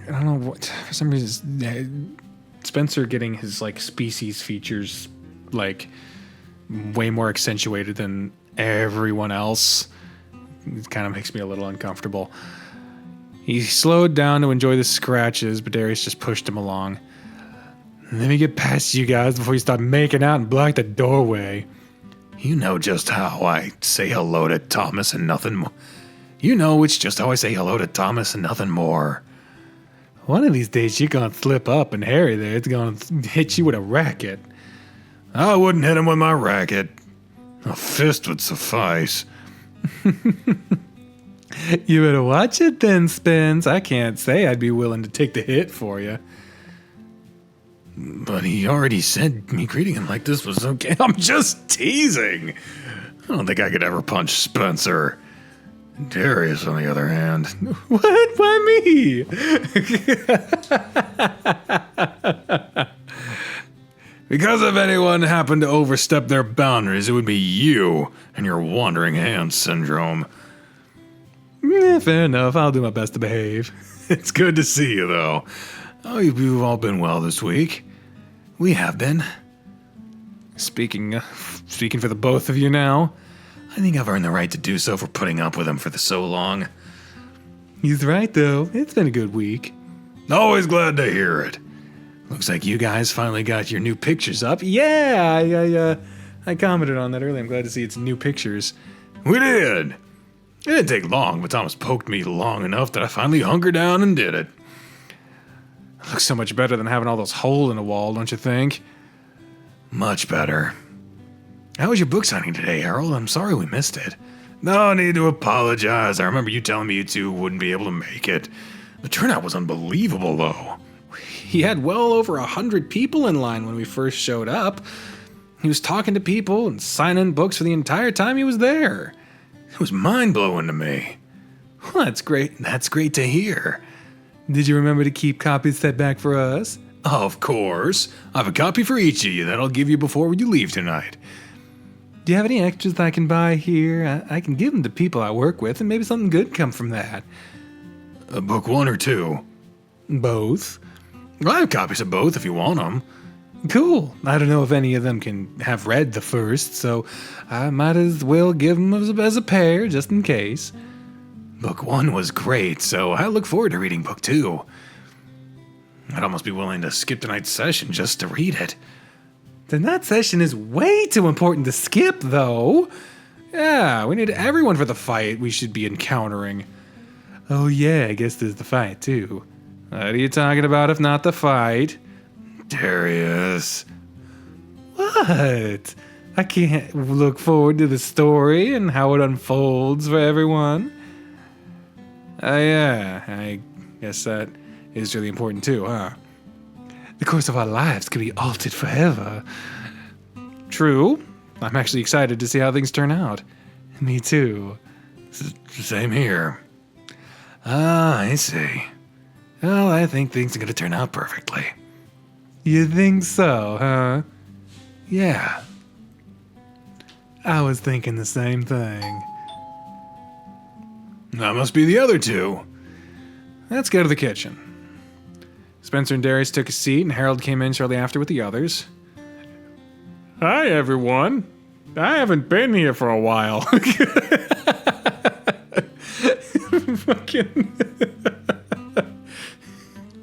I don't know what, for some reason, Spencer getting his species features way more accentuated than everyone else. It kind of makes me a little uncomfortable. He slowed down to enjoy the scratches, but Darius just pushed him along. Let me get past you guys before you start making out and block the doorway. You know just how I say hello to Thomas and nothing more. You know it's just how I say hello to Thomas and nothing more. One of these days you're gonna slip up and Harry there is gonna hit you with a racket. I wouldn't hit him with my racket. A fist would suffice. You better watch it then, Spence. I can't say I'd be willing to take the hit for you. But he already said me greeting him like this was okay. I'm just teasing. I don't think I could ever punch Spencer. Darius, on the other hand. What? Why me? Because if anyone happened to overstep their boundaries, it would be you and your wandering hand syndrome. Fair enough. I'll do my best to behave. It's good to see you, though. Oh, you've all been well this week. We have been. Speaking for the both of you now, I think I've earned the right to do so for putting up with him for so long. He's right, though. It's been a good week. Always glad to hear it. Looks like you guys finally got your new pictures up. Yeah, I commented on that earlier. I'm glad to see it's new pictures. We did. It didn't take long, but Thomas poked me long enough that I finally hunkered down and did it. Looks so much better than having all those holes in the wall, don't you think? Much better. How was your book signing today, Harold? I'm sorry we missed it. No need to apologize. I remember you telling me you two wouldn't be able to make it. The turnout was unbelievable, though. He had well over 100 people in line when we first showed up. He was talking to people and signing books for the entire time he was there. It was mind-blowing to me. Well, that's great. That's great to hear. Did you remember to keep copies set back for us? Of course. I have a copy for each of you that I'll give you before you leave tonight. Do you have any extras that I can buy here? I can give them to people I work with, and maybe something good come from that. Book 1 or 2? Both. I have copies of both if you want them. Cool. I don't know if any of them can have read the first, so I might as well give them as a pair, just in case. Book 1 was great, so I look forward to reading Book 2. I'd almost be willing to skip tonight's session just to read it. Tonight's session is way too important to skip, though. Yeah, we need everyone for the fight we should be encountering. Oh yeah, I guess there's the fight, too. What are you talking about if not the fight? Darius. What? I can't look forward to the story and how it unfolds for everyone. Yeah, I guess that is really important too, huh? The course of our lives could be altered forever. True. I'm actually excited to see how things turn out. Me too. Same here. Ah, I see. Well, I think things are going to turn out perfectly. You think so, huh? Yeah. I was thinking the same thing. That must be the other two. Let's go to the kitchen. Spencer and Darius took a seat, and Harold came in shortly after with the others. Hi, everyone. I haven't been here for a while. Fucking...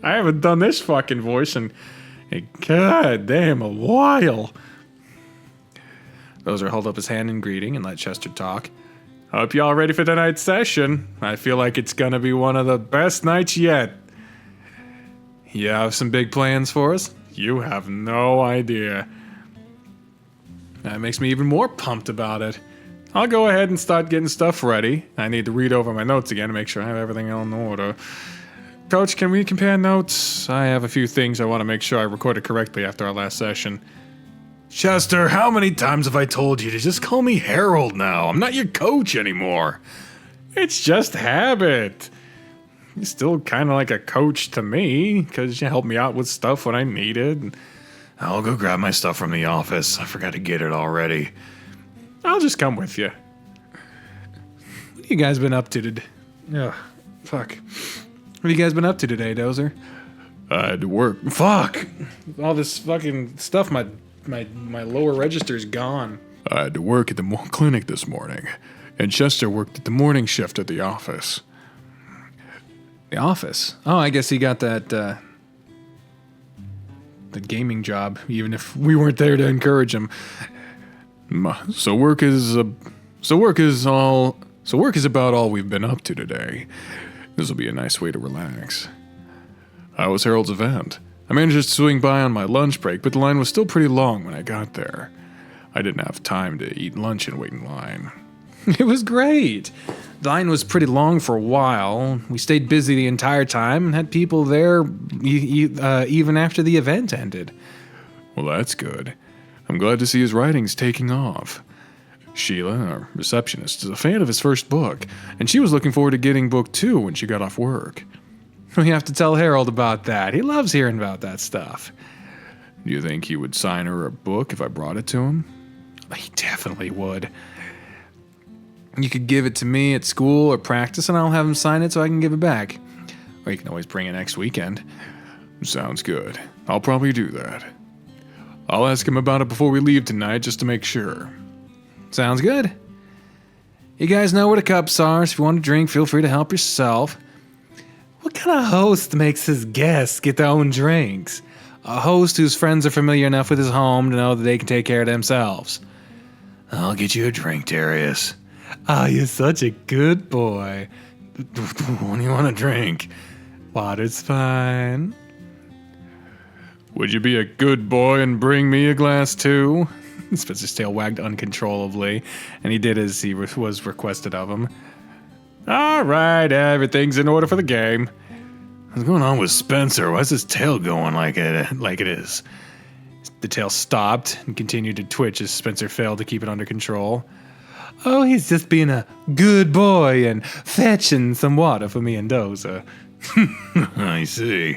I haven't done this fucking voice in god damn a while. Dozer held up his hand in greeting and let Chester talk. Hope y'all ready for tonight's session. I feel like it's gonna be one of the best nights yet. You have some big plans for us? You have no idea. That makes me even more pumped about it. I'll go ahead and start getting stuff ready. I need to read over my notes again to make sure I have everything in order. Coach, can we compare notes? I have a few things I want to make sure I recorded correctly after our last session. Chester, how many times have I told you to just call me Harold now? I'm not your coach anymore. It's just habit. You're still kind of like a coach to me, because you helped me out with stuff when I needed. I'll go grab my stuff from the office. I forgot to get it already. I'll just come with you. What have you guys been up to today? Ugh, fuck. What have you guys been up to today, Dozer? I had to work. Fuck! All this fucking stuff, my lower register's gone. I had to work at the clinic this morning, and Chester worked at the morning shift at the office. The office? Oh, I guess he got that, the gaming job, even if we weren't there to encourage him. So work is about all we've been up to today. This will be a nice way to relax. How was Harold's event? I managed to swing by on my lunch break, but the line was still pretty long when I got there. I didn't have time to eat lunch and wait in line. It was great. The line was pretty long for a while. We stayed busy the entire time and had people there even after the event ended. Well, that's good. I'm glad to see his writing's taking off. Sheila, our receptionist, is a fan of his first book, and she was looking forward to getting book 2 when she got off work. We have to tell Harold about that. He loves hearing about that stuff. Do you think he would sign her a book if I brought it to him? He definitely would. You could give it to me at school or practice, and I'll have him sign it so I can give it back. Or you can always bring it next weekend. Sounds good. I'll probably do that. I'll ask him about it before we leave tonight just to make sure. Sounds good. You guys know where the cups are, so if you want to drink, feel free to help yourself. kind of host makes his guests get their own drinks? A host whose friends are familiar enough with his home to know that they can take care of themselves. I'll get you a drink, Darius. Ah, you're such a good boy. What do you want to drink? Water's fine. Would you be a good boy and bring me a glass too? Spencer's tail wagged uncontrollably, and he did as he was requested of him. All right, everything's in order for the game. What's going on with Spencer? Why's his tail going like it is? The tail stopped and continued to twitch as Spencer failed to keep it under control. Oh, he's just being a good boy and fetching some water for me and Doza. I see.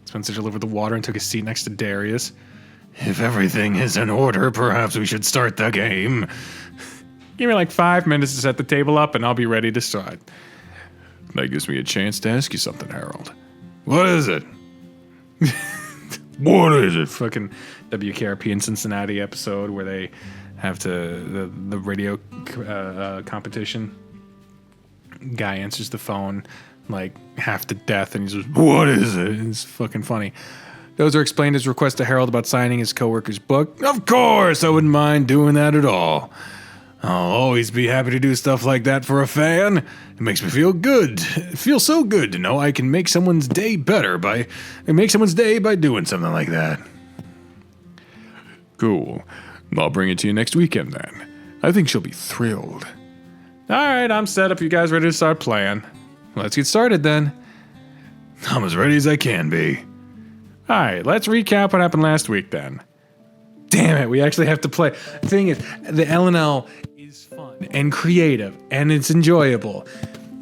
Spencer delivered the water and took a seat next to Darius. If everything is in order, perhaps we should start the game. Give me like 5 minutes to set the table up and I'll be ready to start. That gives me a chance to ask you something, Harold. What is it? What is it? Fucking WKRP in Cincinnati episode where they have to the radio competition. Guy answers the phone like half to death and he says, "What is it?" It's fucking funny. Dozer explained his request to Harold about signing his coworker's book. Of course, I wouldn't mind doing that at all. I'll always be happy to do stuff like that for a fan. It makes me feel good. It feels so good to know I can make someone's day better by doing something like that. Cool. I'll bring it to you next weekend then. I think she'll be thrilled. All right, I'm set up. You guys ready to start playing? Let's get started then. I'm as ready as I can be. All right, let's recap what happened last week then. Damn it, we actually have to play. The thing is, the LNL is fun and creative, and it's enjoyable.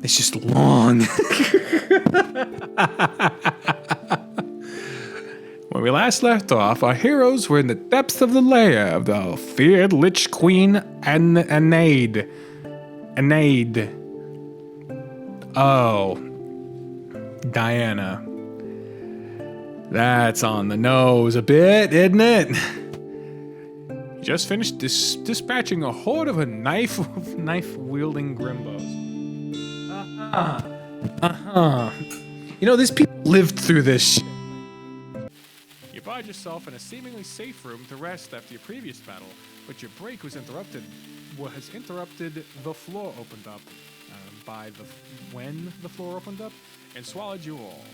It's just long. When we last left off, our heroes were in the depths of the lair of the feared Lich Queen Anaid. Oh. Diana. That's on the nose a bit, isn't it? He just finished dispatching a horde of knife-wielding Grimbos. You know, these people lived through this shit. You find yourself in a seemingly safe room to rest after your previous battle, but your break was interrupted. The floor opened up when the floor opened up and swallowed you all.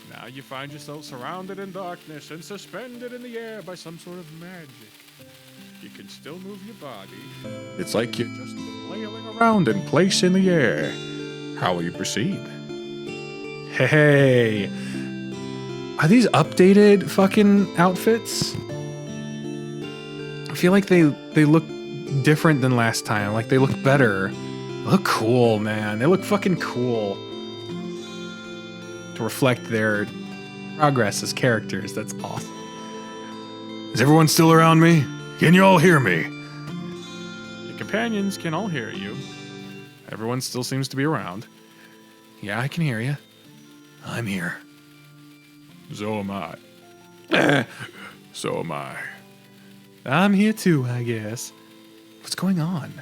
Now you find yourself surrounded in darkness and suspended in the air by some sort of magic. You can still move your body. It's like you're just flailing around in place in the air. How will you proceed? Hey, are these updated fucking outfits? I feel like they look different than last time. Like they look better. They look cool, man. They look fucking cool. To reflect their progress as characters. That's awesome. Is everyone still around me? Can you all hear me? Your companions can all hear you. Everyone still seems to be around. Yeah, I can hear you. I'm here. So am I. So am I. I'm here too, I guess. What's going on?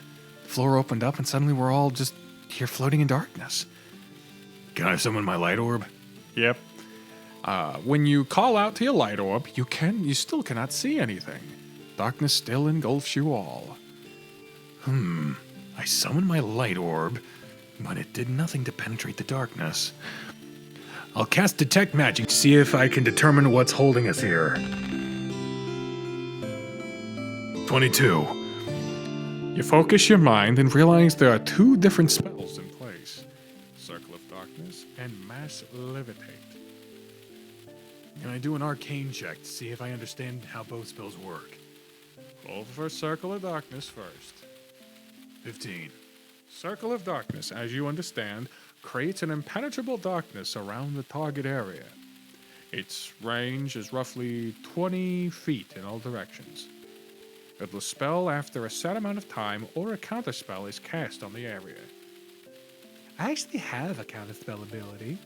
The floor opened up and suddenly we're all just here floating in darkness. Can I summon my light orb? Yep. When you call out to your light orb, you still cannot see anything. Darkness still engulfs you all. I summoned my light orb, but it did nothing to penetrate the darkness. I'll cast Detect Magic to see if I can determine what's holding us here. 22. You focus your mind and realize there are two different spells in place. Circle of Darkness and Mass Levitate. Can I do an arcane check to see if I understand how both spells work? Roll for Circle of Darkness first. 15. Circle of Darkness, as you understand, creates an impenetrable darkness around the target area. Its range is roughly 20 feet in all directions. It will spell after a set amount of time or a counterspell is cast on the area. I actually have a counterspell ability.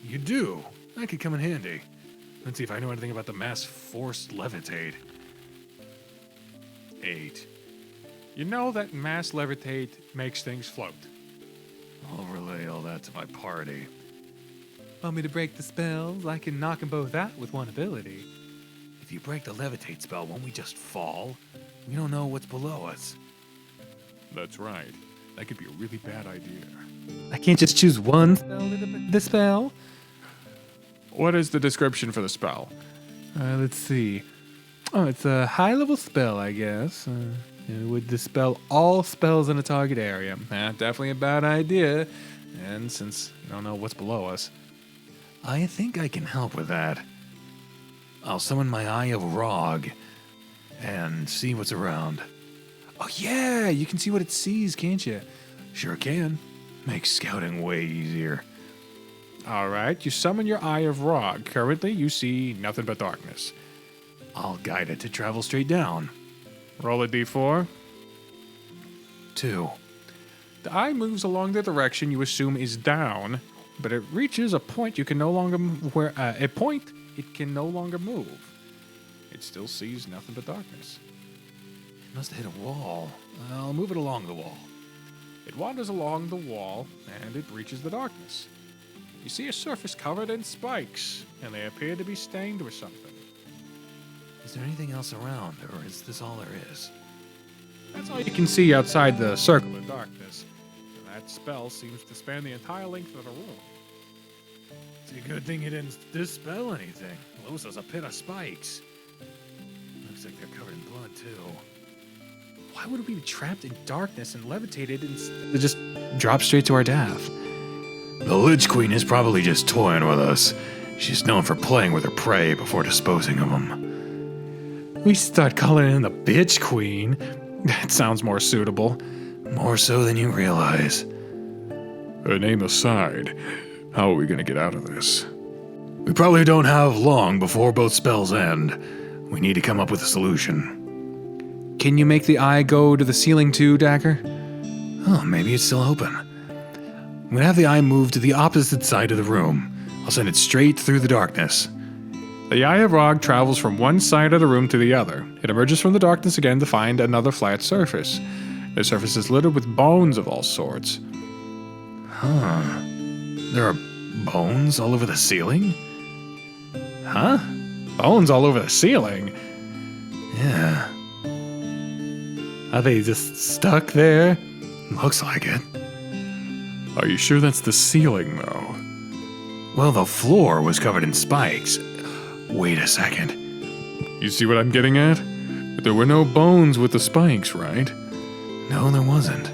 You do? That could come in handy. Let's see if I know anything about the Mass Force Levitate. 8. You know that Mass Levitate makes things float. I'll relay all that to my party. Want me to break the spells? I can knock them both out with one ability. If you break the levitate spell, won't we just fall? We don't know what's below us. That's right. That could be a really bad idea. I can't just choose one spell to the spell? What is the description for the spell? Let's see. Oh, it's a high-level spell, I guess. It would dispel all spells in a target area. Definitely a bad idea. And since you don't know what's below us, I think I can help with that. I'll summon my Eye of Rog and see what's around. oh yeah, you can see what it sees, can't you? Sure can. Makes scouting way easier. Alright, you summon your Eye of Rog. Currently, you see nothing but darkness. I'll guide it to travel straight down. Roll a d4. 2. The eye moves along the direction you assume is down, but it reaches a point you can no longer it can no longer move. It still sees nothing but darkness. It must have hit a wall. I'll move it along the wall. It wanders along the wall, and it reaches the darkness. You see a surface covered in spikes, and they appear to be stained with something. Is there anything else around, or is this all there is? That's all you can see outside the circle of darkness. And that spell seems to span the entire length of the room. It's a good thing it didn't dispel anything. Those was a pit of spikes. Looks like they're covered in blood, too. Why would we be trapped in darkness and levitated instead of just drop straight to our death? The Lich Queen is probably just toying with us. She's known for playing with her prey before disposing of them. We start calling in the Bitch Queen. That sounds more suitable. More so than you realize. Her name aside, how are we gonna get out of this? We probably don't have long before both spells end. We need to come up with a solution. Can you make the eye go to the ceiling too, Dagger? Oh, maybe it's still open. I'm gonna have the eye move to the opposite side of the room. I'll send it straight through the darkness. The Eye of Rog travels from one side of the room to the other. It emerges from the darkness again to find another flat surface. The surface is littered with bones of all sorts. Huh. There are bones all over the ceiling? Huh? Bones all over the ceiling? Yeah. Are they just stuck there? Looks like it. Are you sure that's the ceiling, though? Well, the floor was covered in spikes. Wait a second. You see what I'm getting at? There were no bones with the spikes, right? No, there wasn't.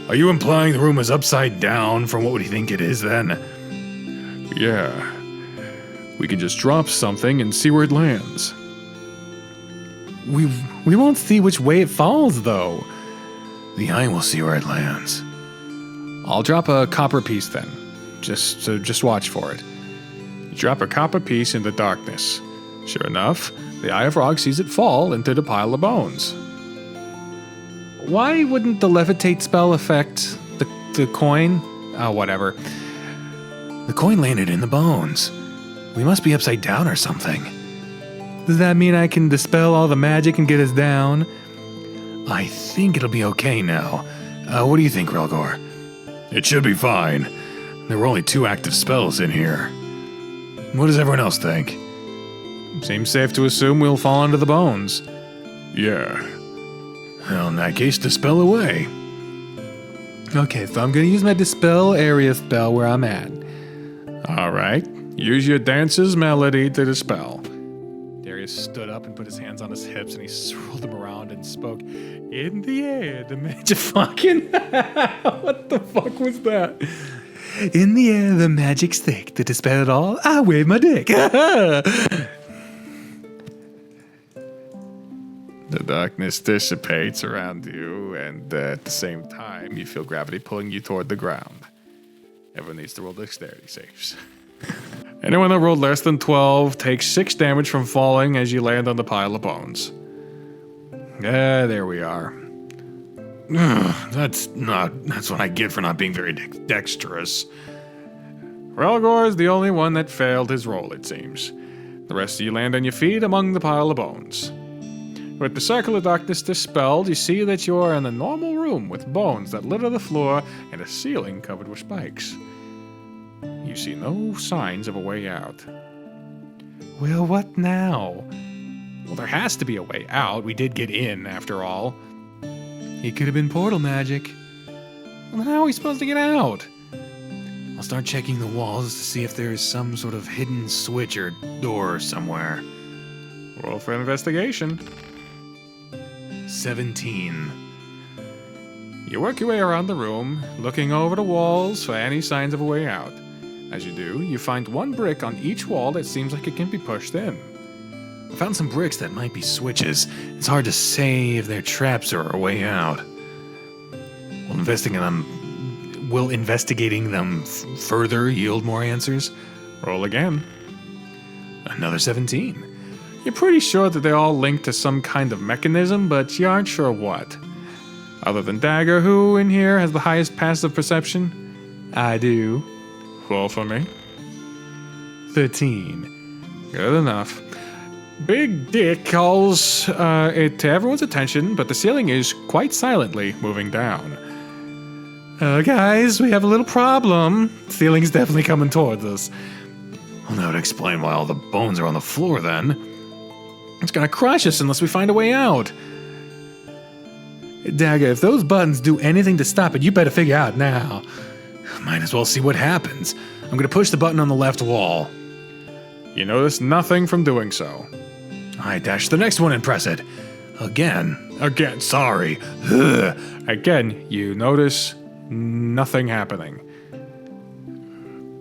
Are you implying the room is upside down from what we think it is, then? Yeah. We can just drop something and see where it lands. We won't see which way it falls, though. The eye will see where it lands. I'll drop a copper piece then. Just watch for it. You drop a copper piece in the darkness. Sure enough, the Eye of Rog sees it fall into the pile of bones. Why wouldn't the levitate spell affect the coin? Oh, whatever. The coin landed in the bones. We must be upside down or something. Does that mean I can dispel all the magic and get us down? I think it'll be okay now. What do you think, Relgor? It should be fine. There were only 2 active spells in here. What does everyone else think? Seems safe to assume we'll fall into the bones. Yeah. Well, in that case, dispel away. Okay, so I'm gonna use my dispel area spell where I'm at. Alright. Use your dance's melody to dispel. Darius stood up and put his hands on his hips and he swirled them around and spoke, "In the air, the magic fucking..." What the fuck was that? "In the air, the magic's thick. To dispel it all, I wave my dick." The darkness dissipates around you, and at the same time, you feel gravity pulling you toward the ground. Everyone needs to roll dexterity saves. Anyone that rolled less than 12 takes 6 damage from falling as you land on the pile of bones. There we are. That's what I get for not being very dexterous. Relgor is the only one that failed his roll, it seems. The rest of you land on your feet among the pile of bones. With the circle of darkness dispelled, you see that you are in a normal room with bones that litter the floor and a ceiling covered with spikes. You see no signs of a way out. Well, what now? Well, there has to be a way out. We did get in, after all. It could have been portal magic. Well, then how are we supposed to get out? I'll start checking the walls to see if there is some sort of hidden switch or door somewhere. Roll for investigation. 17. You work your way around the room, looking over the walls for any signs of a way out. As you do, you find one brick on each wall that seems like it can be pushed in. I found some bricks that might be switches. It's hard to say if they're traps or a way out. Will investigating them further yield more answers? Roll again. Another 17. You're pretty sure that they all link to some kind of mechanism, but you aren't sure what. Other than Dagger, who in here has the highest passive perception? I do. Roll for me. 13. Good enough. Big Dick calls it to everyone's attention, but the ceiling is quite silently moving down. Guys, we have a little problem. The ceiling's definitely coming towards us. Well, that would explain why all the bones are on the floor then. It's gonna crush us unless we find a way out. Dagger, if those buttons do anything to stop it, you better figure out now. Might as well see what happens. I'm gonna push the button on the left wall. You notice nothing from doing so. I dash the next one and press it. Again, sorry. Ugh. Again, you notice nothing happening.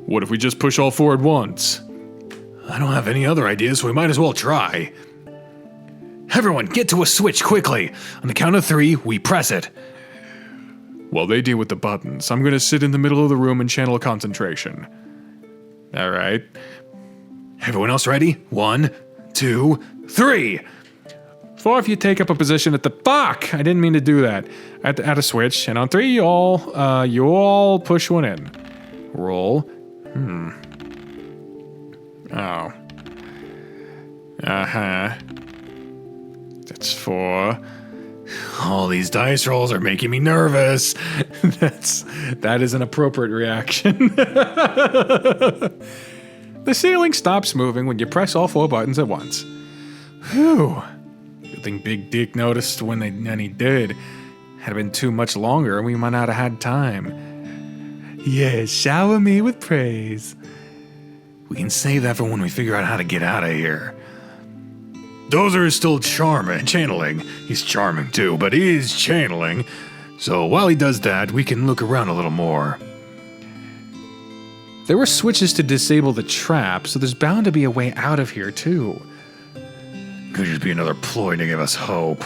What if we just push all four at once? I don't have any other ideas, so we might as well try. Everyone, get to a switch quickly. On the count of 3, we press it. While they deal with the buttons, I'm gonna sit in the middle of the room and channel concentration. Alright. Everyone else ready? 1, 2, 3! 4 if you take up a position at the... Fuck! I didn't mean to do that. At a switch, and on 3 you all push one in. Roll. Oh. Uh-huh. That's 4. All these dice rolls are making me nervous. That is an appropriate reaction. The ceiling stops moving when you press all 4 buttons at once. Whew. Good thing Big Dick noticed when he did. Had it been too much longer, we might not have had time. Yes, shower me with praise. We can save that for when we figure out how to get out of here. Dozer is still channeling. He's charming too, but he is channeling. So while he does that, we can look around a little more. There were switches to disable the trap, so there's bound to be a way out of here too. Could just be another ploy to give us hope.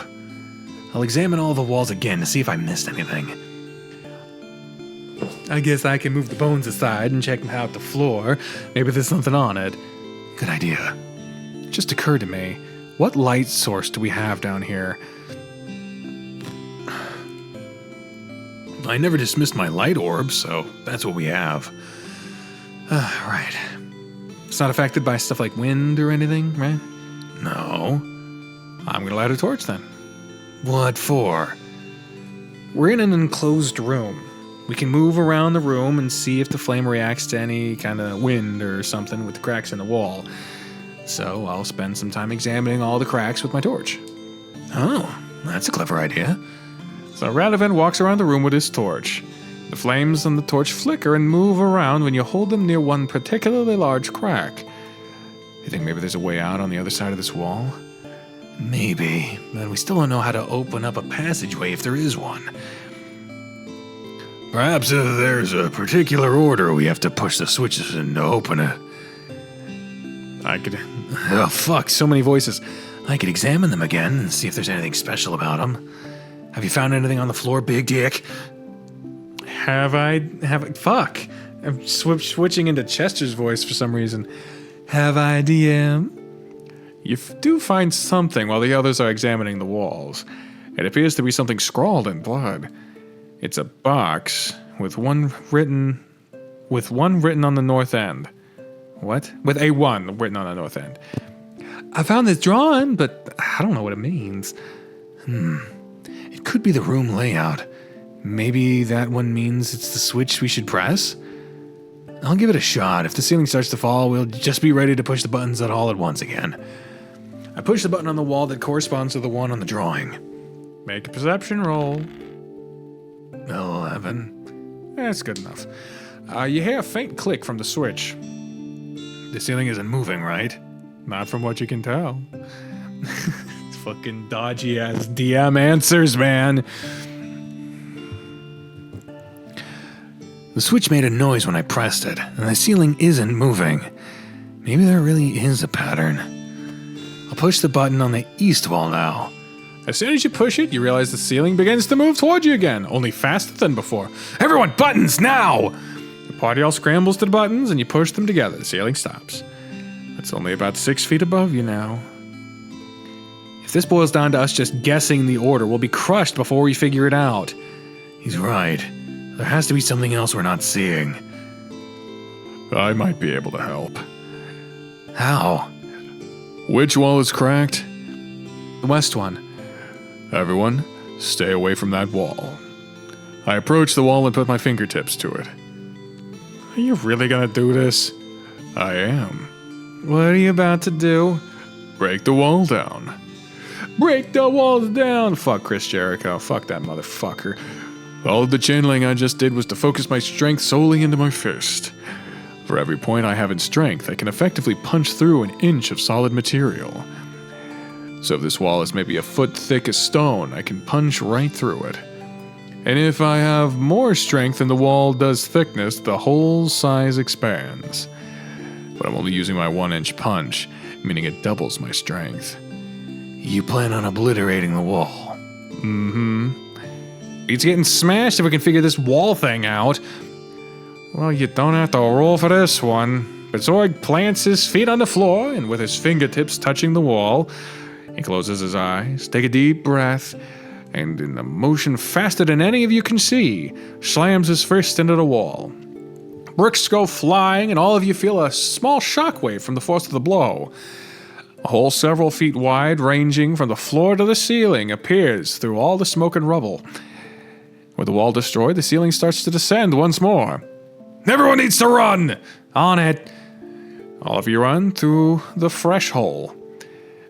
I'll examine all the walls again to see if I missed anything. I guess I can move the bones aside and check out the floor. Maybe there's something on it. Good idea. It just occurred to me. What light source do we have down here? I never dismissed my light orb, so that's what we have. Right. It's not affected by stuff like wind or anything, right? No. I'm gonna light a torch then. What for? We're in an enclosed room. We can move around the room and see if the flame reacts to any kind of wind or something with the cracks in the wall. So I'll spend some time examining all the cracks with my torch. Oh, that's a clever idea. So Radovan walks around the room with his torch. The flames on the torch flicker and move around when you hold them near one particularly large crack. You think maybe there's a way out on the other side of this wall? Maybe, but we still don't know how to open up a passageway if there is one. Perhaps if there's a particular order we have to push the switches in to open it. Oh fuck, so many voices. I could examine them again and see if there's anything special about them. Have you found anything on the floor, Big Dick? Fuck. I'm switching into Chester's voice for some reason. Have I, DM? You do find something while the others are examining the walls. It appears to be something scrawled in blood. It's a box with one written on the north end. What? With a 1 written on the north end. I found this drawing, but I don't know what it means. It could be the room layout. Maybe that one means it's the switch we should press? I'll give it a shot. If the ceiling starts to fall, we'll just be ready to push the buttons all at once again. I push the button on the wall that corresponds to the one on the drawing. Make a perception roll. 11. That's good enough. You hear a faint click from the switch. The ceiling isn't moving, right? Not from what you can tell. Fucking dodgy ass DM answers, man. The switch made a noise when I pressed it, and the ceiling isn't moving. Maybe there really is a pattern. I'll push the button on the east wall now. As soon as you push it, you realize the ceiling begins to move towards you again, only faster than before. Everyone, buttons now! The party all scrambles to the buttons, and you push them together. The ceiling stops. It's only about 6 feet above you now. If this boils down to us just guessing the order, we'll be crushed before we figure it out. He's right. There has to be something else we're not seeing. I might be able to help. How? Which wall is cracked? The west one. Everyone, stay away from that wall. I approach the wall and put my fingertips to it. Are you really gonna do this? I am. What are you about to do? Break the wall down. Break the walls down! Fuck Chris Jericho. Fuck that motherfucker. All of the channeling I just did was to focus my strength solely into my fist. For every point I have in strength, I can effectively punch through an inch of solid material. So if this wall is maybe a foot thick as stone, I can punch right through it. And if I have more strength than the wall does thickness, the whole size expands. But I'm only using my 1-inch punch, meaning it doubles my strength. You plan on obliterating the wall? Mm-hmm. It's getting smashed if we can figure this wall thing out. Well, you don't have to roll for this one. But Zorg plants his feet on the floor, and with his fingertips touching the wall, he closes his eyes, take a deep breath, and in a motion faster than any of you can see, slams his fist into the wall. Bricks go flying, and all of you feel a small shockwave from the force of the blow. A hole several feet wide, ranging from the floor to the ceiling, appears through all the smoke and rubble. With the wall destroyed, the ceiling starts to descend once more. Everyone needs to run! On it! All of you run through the fresh hole.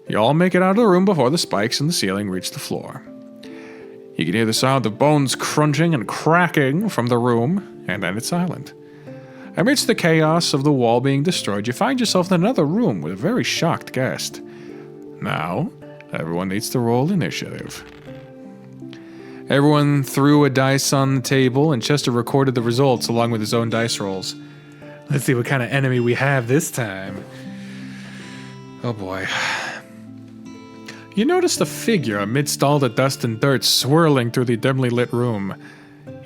You all make it out of the room before the spikes in the ceiling reach the floor. You can hear the sound of bones crunching and cracking from the room, and then it's silent. Amidst the chaos of the wall being destroyed, you find yourself in another room with a very shocked guest. Now, everyone needs to roll initiative. Everyone threw a dice on the table, and Chester recorded the results along with his own dice rolls. Let's see what kind of enemy we have this time. Oh boy. You notice the figure amidst all the dust and dirt swirling through the dimly lit room.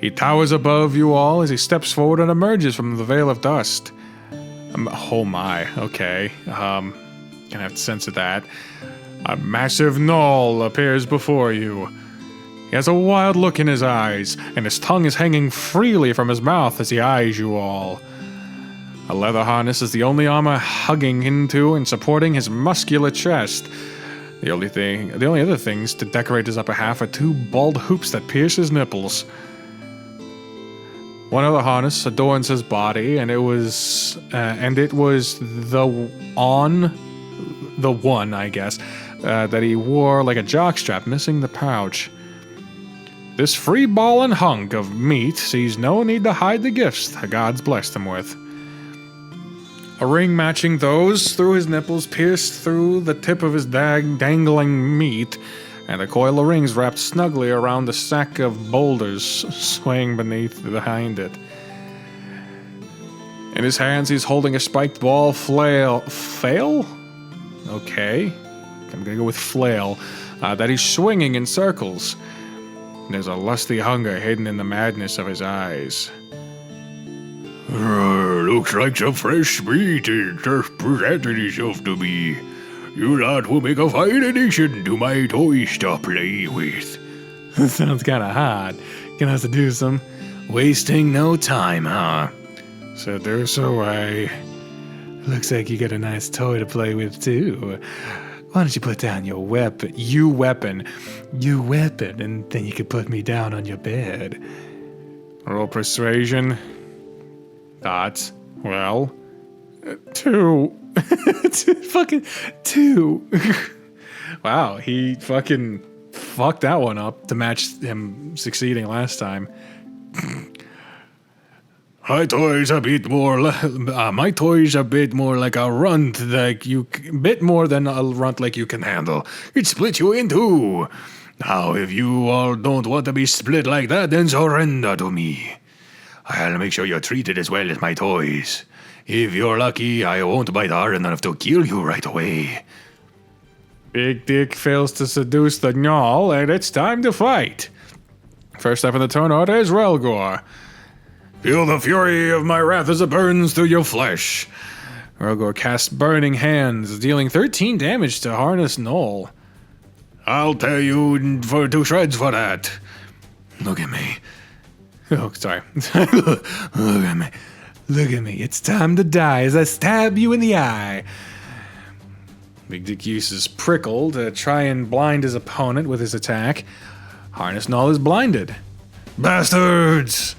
He towers above you all as he steps forward and emerges from the veil of dust. Oh my, okay. Gonna have to censor that. A massive gnoll appears before you. He has a wild look in his eyes, and his tongue is hanging freely from his mouth as he eyes you all. A leather harness is the only armor hugging into and supporting his muscular chest. The only other things to decorate his upper half are 2 bald hoops that pierce his nipples. One other harness adorns his body, and it was the one, I guess, that he wore like a jockstrap, missing the pouch. This free-balling hunk of meat sees no need to hide the gifts the gods blessed him with. A ring matching those through his nipples pierced through the tip of his dangling meat, and a coil of rings wrapped snugly around the sack of boulders swaying behind it. In his hands, he's holding a spiked ball flail. Flail? Okay. I'm gonna go with flail. That he's swinging in circles. There's a lusty hunger hidden in the madness of his eyes. Looks like some fresh meat has just presented itself to me. You lot will make a fine addition to my toys to play with. Sounds kinda hot. Gonna have to do some wasting no time, huh? Seduce away. Looks like you got a nice toy to play with, too. Why don't you put down your weapon, and then you could put me down on your bed. Roll persuasion. Thoughts? Well, 2. Fucking 2. Wow, he fucking fucked that one up to match him succeeding last time. My toys a bit more. My toys a bit more like a runt, bit more than a runt like you can handle. It split you in two. Now, if you all don't want to be split like that, then surrender to me. I'll make sure you're treated as well as my toys. If you're lucky, I won't bite hard enough to kill you right away. Big Dick fails to seduce the Gnall, and it's time to fight. First up in the turn order is Relgor. Feel the fury of my wrath as it burns through your flesh. Relgor casts Burning Hands, dealing 13 damage to Harness Knoll. I'll tear you to shreds for that. Look at me. Oh, sorry. Look at me. Look at me. It's time to die as I stab you in the eye. Big Dick uses Prickle to try and blind his opponent with his attack. Harness Knoll is blinded. Bastards!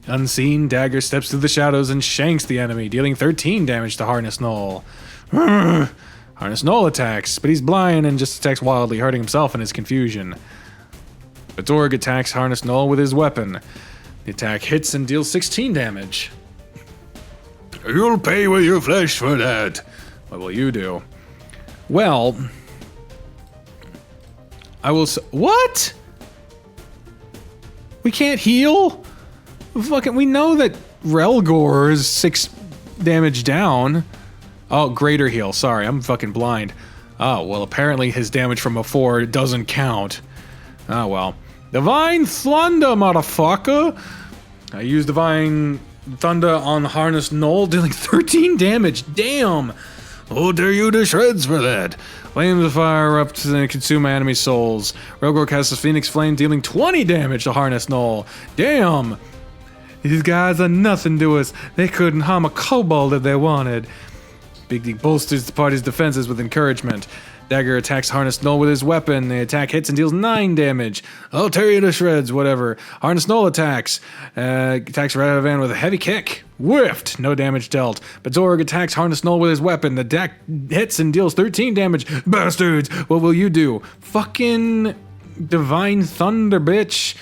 Unseen, Dagger steps through the shadows and shanks the enemy, dealing 13 damage to Harness Knoll. Harness Knoll attacks, but he's blind and just attacks wildly, hurting himself in his confusion. Batorg attacks Harness Knoll with his weapon. The attack hits and deals 16 damage. You'll pay with your flesh for that. What will you do? Well, I will what? We can't heal? We know that Relgor is 6 damage down. Oh, greater heal. Sorry, I'm fucking blind. Oh, well, apparently his damage from before doesn't count. Oh, well. Divine Thunder, motherfucker! I used Divine Thunder on Harness Knoll, dealing 13 damage. Damn! I'll tear you to shreds for that. Flames of fire erupt and consume my enemy's souls. Relgor casts a Phoenix Flame, dealing 20 damage to Harness Knoll. Damn! These guys are nothing to us. They couldn't harm a kobold if they wanted. Big Dick bolsters the party's defenses with encouragement. Dagger attacks Harness Knoll with his weapon. The attack hits and deals 9 damage. I'll tear you to shreds, whatever. Harness Knoll attacks. Attacks Radovan with a heavy kick. Whiffed. No damage dealt. Batorg attacks Harness Knoll with his weapon. The deck hits and deals 13 damage. Bastards! What will you do? Fucking Divine Thunder, bitch.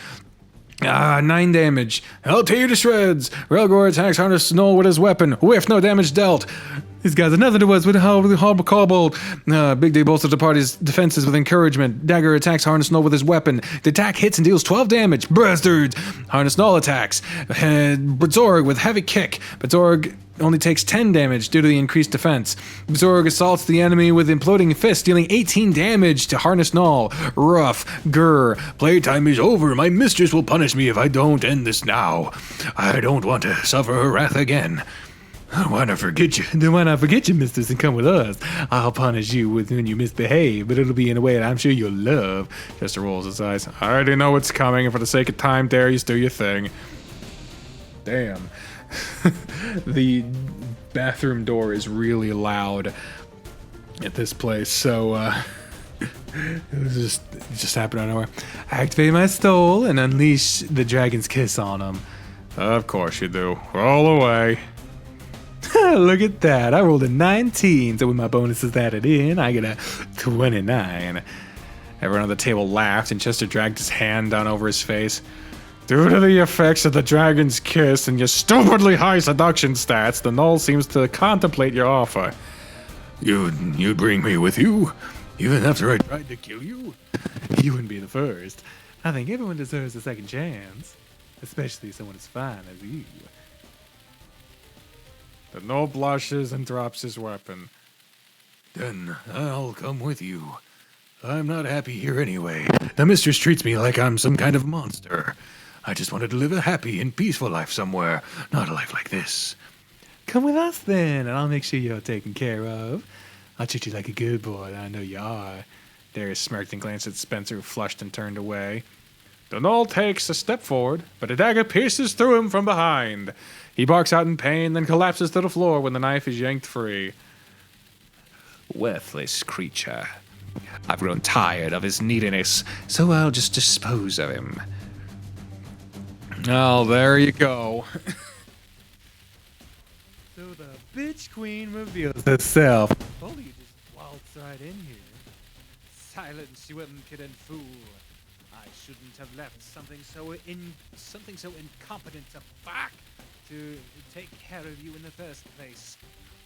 9 damage. I'll tear you to shreds. Relgor attacks Harness Knoll with his weapon. Whiff, no damage dealt. These guys are nothing to us with a horrible kobold. Big Dick bolsters the party's defenses with encouragement. Dagger attacks Harness Knoll with his weapon. The attack hits and deals 12 damage. Bastards! Harness Knoll attacks. Batorg with heavy kick. Batorg only takes 10 damage due to the increased defense. Batorg assaults the enemy with imploding fist, dealing 18 damage to Harness Knoll. Rough. Grr. Playtime is over. My mistress will punish me if I don't end this now. I don't want to suffer her wrath again. Why not forget you? Then why not forget your mistress and come with us? I'll punish you when you misbehave, but it'll be in a way that I'm sure you'll love. Chester rolls his eyes. I already know what's coming, and for the sake of time, Darius, do your thing. Damn. The bathroom door is really loud at this place, so it just happened out of nowhere. I activate my stole and unleash the dragon's kiss on him. Of course you do. Roll away. Look at that. I rolled a 19, so with my bonuses added in, I get a 29. Everyone on the table laughed, and Chester dragged his hand down over his face. Due to the effects of the dragon's kiss and your stupidly high seduction stats, the Knoll seems to contemplate your offer. You'd bring me with you, even after I tried to kill you? You wouldn't be the first. I think everyone deserves a second chance, especially someone as fine as you. The Knoll blushes and drops his weapon. Then I'll come with you. I'm not happy here anyway. The mistress treats me like I'm some kind of monster. I just wanted to live a happy and peaceful life somewhere, not a life like this. Come with us then, and I'll make sure you're taken care of. I'll treat you like a good boy, and I know you are. Darius smirked and glanced at Spencer, who flushed and turned away. The Knoll takes a step forward, but a dagger pierces through him from behind. He barks out in pain, then collapses to the floor when the knife is yanked free. Worthless creature. I've grown tired of his neediness, so I'll just dispose of him. Oh, there you go. So the bitch queen reveals herself. Only you just waltz right in here. Silence, you impudent fool. I shouldn't have left something so incompetent a fuck to take care of you in the first place.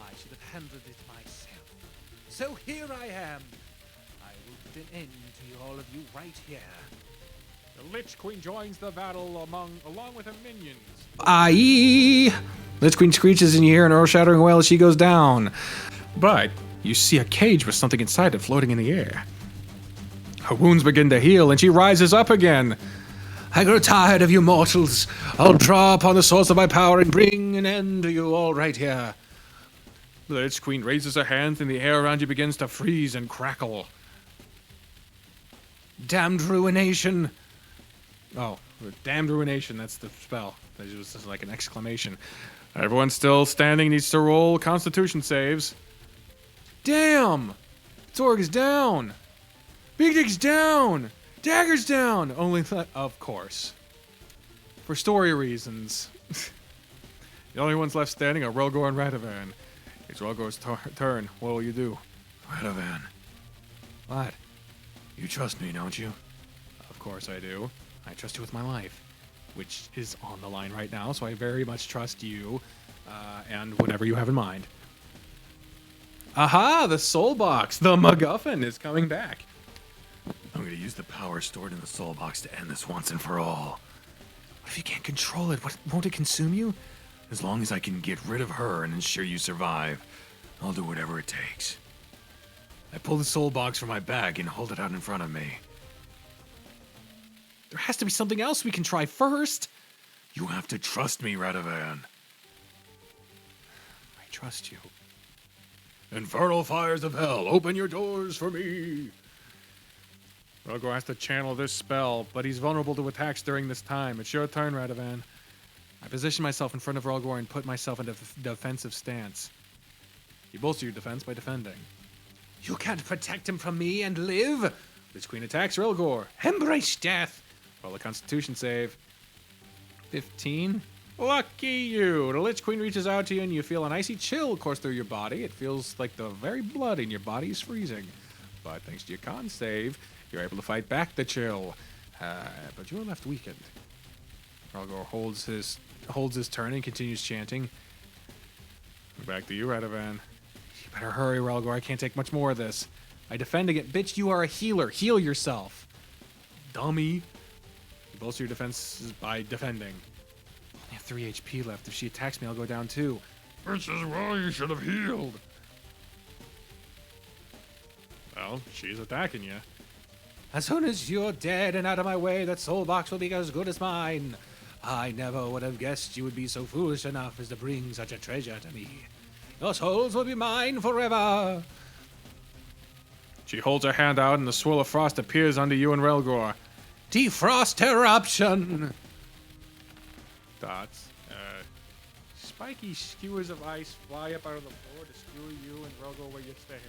I should have handled it myself. So here I am. I will put an end to all of you right here. The Lich Queen joins the battle along with her minions. Aye! Lich Queen screeches and you hear an earth-shattering wail as she goes down. But you see a cage with something inside it floating in the air. Her wounds begin to heal and she rises up again. I grow tired of you mortals. I'll draw upon the source of my power and bring an end to you all right here. The Lich Queen raises her hands and the air around you begins to freeze and crackle. Damned ruination. Oh, damned ruination, that's the spell. That was just like an exclamation. Everyone still standing needs to roll Constitution saves. Damn! Zorg is down! Big Dick's down! Dagger's down! Only of course. For story reasons. The only ones left standing are Relgor and Radovan. It's Relgor's turn. What will you do? Radovan, What? you trust me, don't you? Of course I do. I trust you with my life, which is on the line right now, so I very much trust you, and whatever you have in mind. Aha! The soul box! The MacGuffin is coming back. I'm gonna use the power stored in the soul box to end this once and for all. What if you can't control it? Won't it consume you? As long as I can get rid of her and ensure you survive, I'll do whatever it takes. I pull the soul box from my bag and hold it out in front of me. There has to be something else we can try first. You have to trust me, Radovan. I trust you. Infernal fires of hell, open your doors for me. Relgor has to channel this spell, but he's vulnerable to attacks during this time. It's your turn, Radovan. I position myself in front of Relgor and put myself in a defensive stance. You bolster your defense by defending. You can't protect him from me and live! Lich Queen attacks Relgor. Embrace death! Roll a Constitution save. 15. Lucky you! The Lich Queen reaches out to you and you feel an icy chill course through your body. It feels like the very blood in your body is freezing. But thanks to your con save, you're able to fight back the chill. But you are left weakened. Relgor holds his turn and continues chanting. Back to you, Radovan. You better hurry, Relgor. I can't take much more of this. I defend again. Bitch, you are a healer. Heal yourself. Dummy. You bolster your defenses by defending. I have 3 HP left. If she attacks me, I'll go down too. This is why you should have healed. Well, she's attacking you. As soon as you're dead and out of my way, that soul box will be as good as mine. I never would have guessed you would be so foolish enough as to bring such a treasure to me. Your souls will be mine forever. She holds her hand out and the swirl of frost appears under you and Relgor. Defrost eruption! Dots. Spiky skewers of ice fly up out of the floor to skewer you and Relgor where you stand.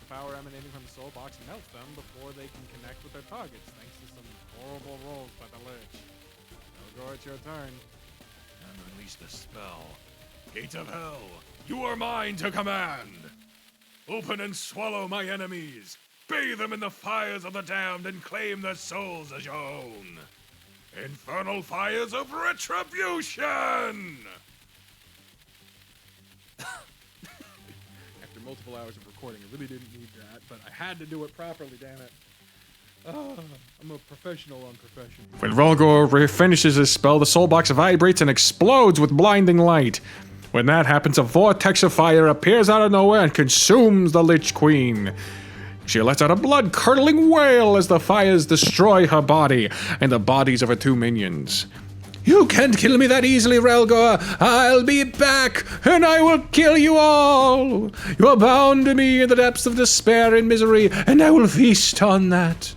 The power emanating from the soul box melts them before they can connect with their targets, thanks to some horrible rolls by the Lich. Relgor, it's your turn. And release the spell. Gates of hell, you are mine to command. Open and swallow my enemies. Bathe them in the fires of the damned and claim their souls as your own. Infernal fires of retribution! After multiple hours of recording, I really didn't need that, but I had to do it properly, damn it. I'm a professional on profession. When Relgor finishes his spell, the soul box vibrates and explodes with blinding light. When that happens, a vortex of fire appears out of nowhere and consumes the Lich Queen. She lets out a blood-curdling wail as the fires destroy her body and the bodies of her 2 minions. You can't kill me that easily, Relgor. I'll be back, and I will kill you all. You are bound to me in the depths of despair and misery, and I will feast on that.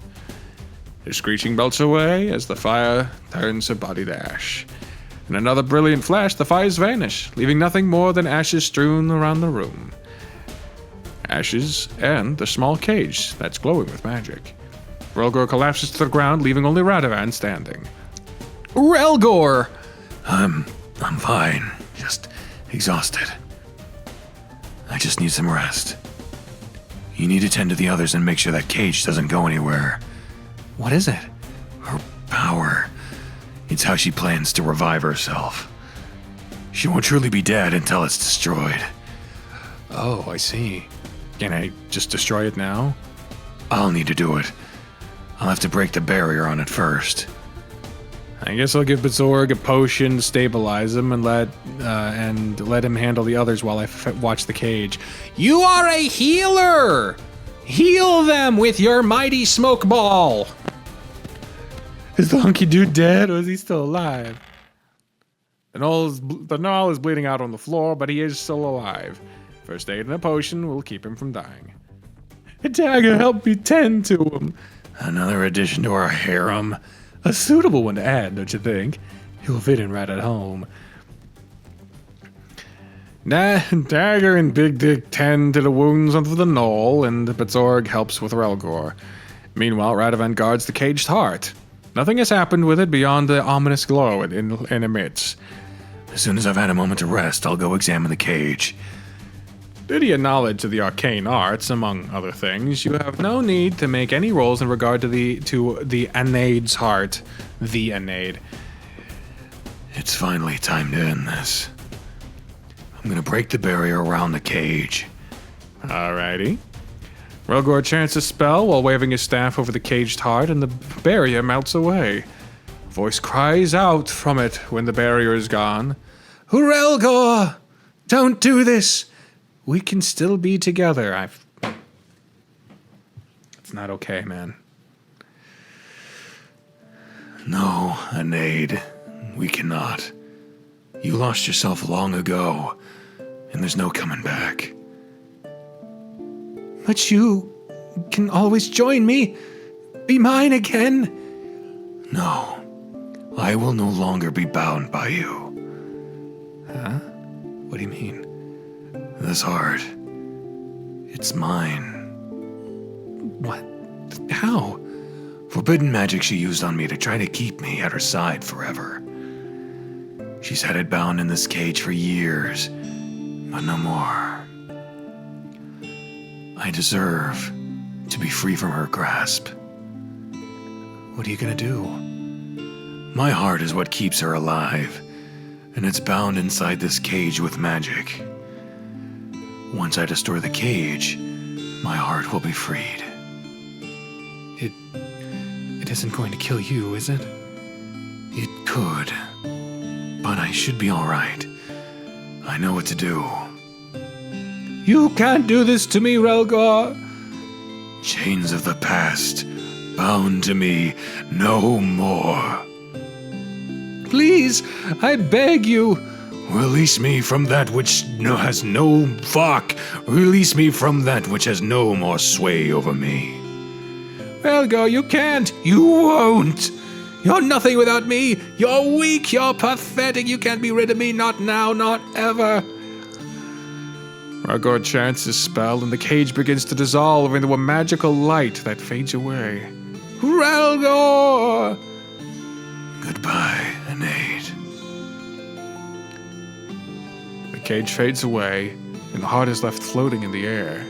The screeching melts away as the fire turns her body to ash. In another brilliant flash, the fires vanish, leaving nothing more than ashes strewn around the room. Ashes and the small cage that's glowing with magic. Relgor collapses to the ground, leaving only Radovan standing. Relgor! I'm fine. Just exhausted. I just need some rest. You need to tend to the others and make sure that cage doesn't go anywhere. What is it? Her power. It's how she plans to revive herself. She won't truly be dead until it's destroyed. Oh, I see. Can I just destroy it now? I'll need to do it. I'll have to break the barrier on it first. I guess I'll give Bezorg a potion to stabilize him and let him handle the others while I watch the cage. You are a healer! Heal them with your mighty smoke ball! Is the hunky dude dead or is he still alive? The knoll is bleeding out on the floor, but he is still alive. First aid and a potion will keep him from dying. A dagger, help me tend to him. Another addition to our harem. A suitable one to add, don't you think? He'll fit in right at home. Dagger and Big Dick tend to the wounds under the knoll, and Bezorg helps with Relgor. Meanwhile, Radovan guards the caged heart. Nothing has happened with it beyond the ominous glow it emits. As soon as I've had a moment to rest, I'll go examine the cage. Due to your knowledge of the arcane arts, among other things, you have no need to make any rolls in regard to the Anaid's heart. The Anaid. It's finally time to end this. I'm gonna break the barrier around the cage. Alrighty. Relgor chants a spell while waving his staff over the caged heart, and the barrier melts away. A voice cries out from it when the barrier is gone. Relgor! Don't do this! We can still be together. It's not okay, man. No, Anaid. We cannot. You lost yourself long ago, and there's no coming back. But you can always join me. Be mine again. No. I will no longer be bound by you. Huh? What do you mean? This heart. It's mine. What? How? Forbidden magic she used on me to try to keep me at her side forever. She's had it bound in this cage for years, but no more. I deserve to be free from her grasp. What are you gonna do? My heart is what keeps her alive, and it's bound inside this cage with magic. Once I destroy the cage, my heart will be freed. It isn't going to kill you, is it? It could, but I should be all right. I know what to do. You can't do this to me, Relgor. Chains of the past, bound to me no more. Please, I beg you. Release me from that which has no fuck. Release me from that which has no more sway over me. Relgor, you can't. You won't. You're nothing without me. You're weak. You're pathetic. You can't be rid of me. Not now. Not ever. Relgor chants his spell, and the cage begins to dissolve into a magical light that fades away. Relgor! Goodbye, Anaid. The cage fades away, and the heart is left floating in the air.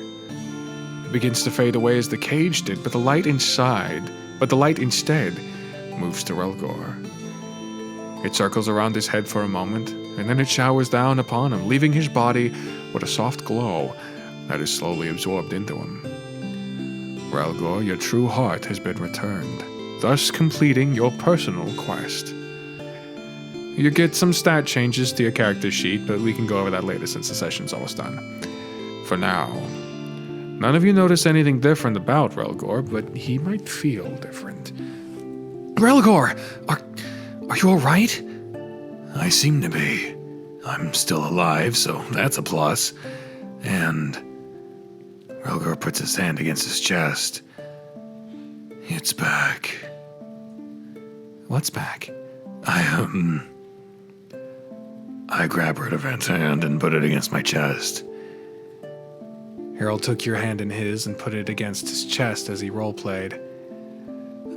It begins to fade away as the cage did, but the light instead moves to Relgor. It circles around his head for a moment, and then it showers down upon him, leaving his body with a soft glow that is slowly absorbed into him. Relgor, your true heart has been returned, thus completing your personal quest. You get some stat changes to your character sheet, but we can go over that later since the session's almost done. For now, none of you notice anything different about Relgor, but he might feel different. Relgor! Are you alright? I seem to be. I'm still alive, so that's a plus. And Relgor puts his hand against his chest. It's back. What's back? I grab Radovan's hand and put it against my chest. Harold took your hand in his and put it against his chest as he roleplayed.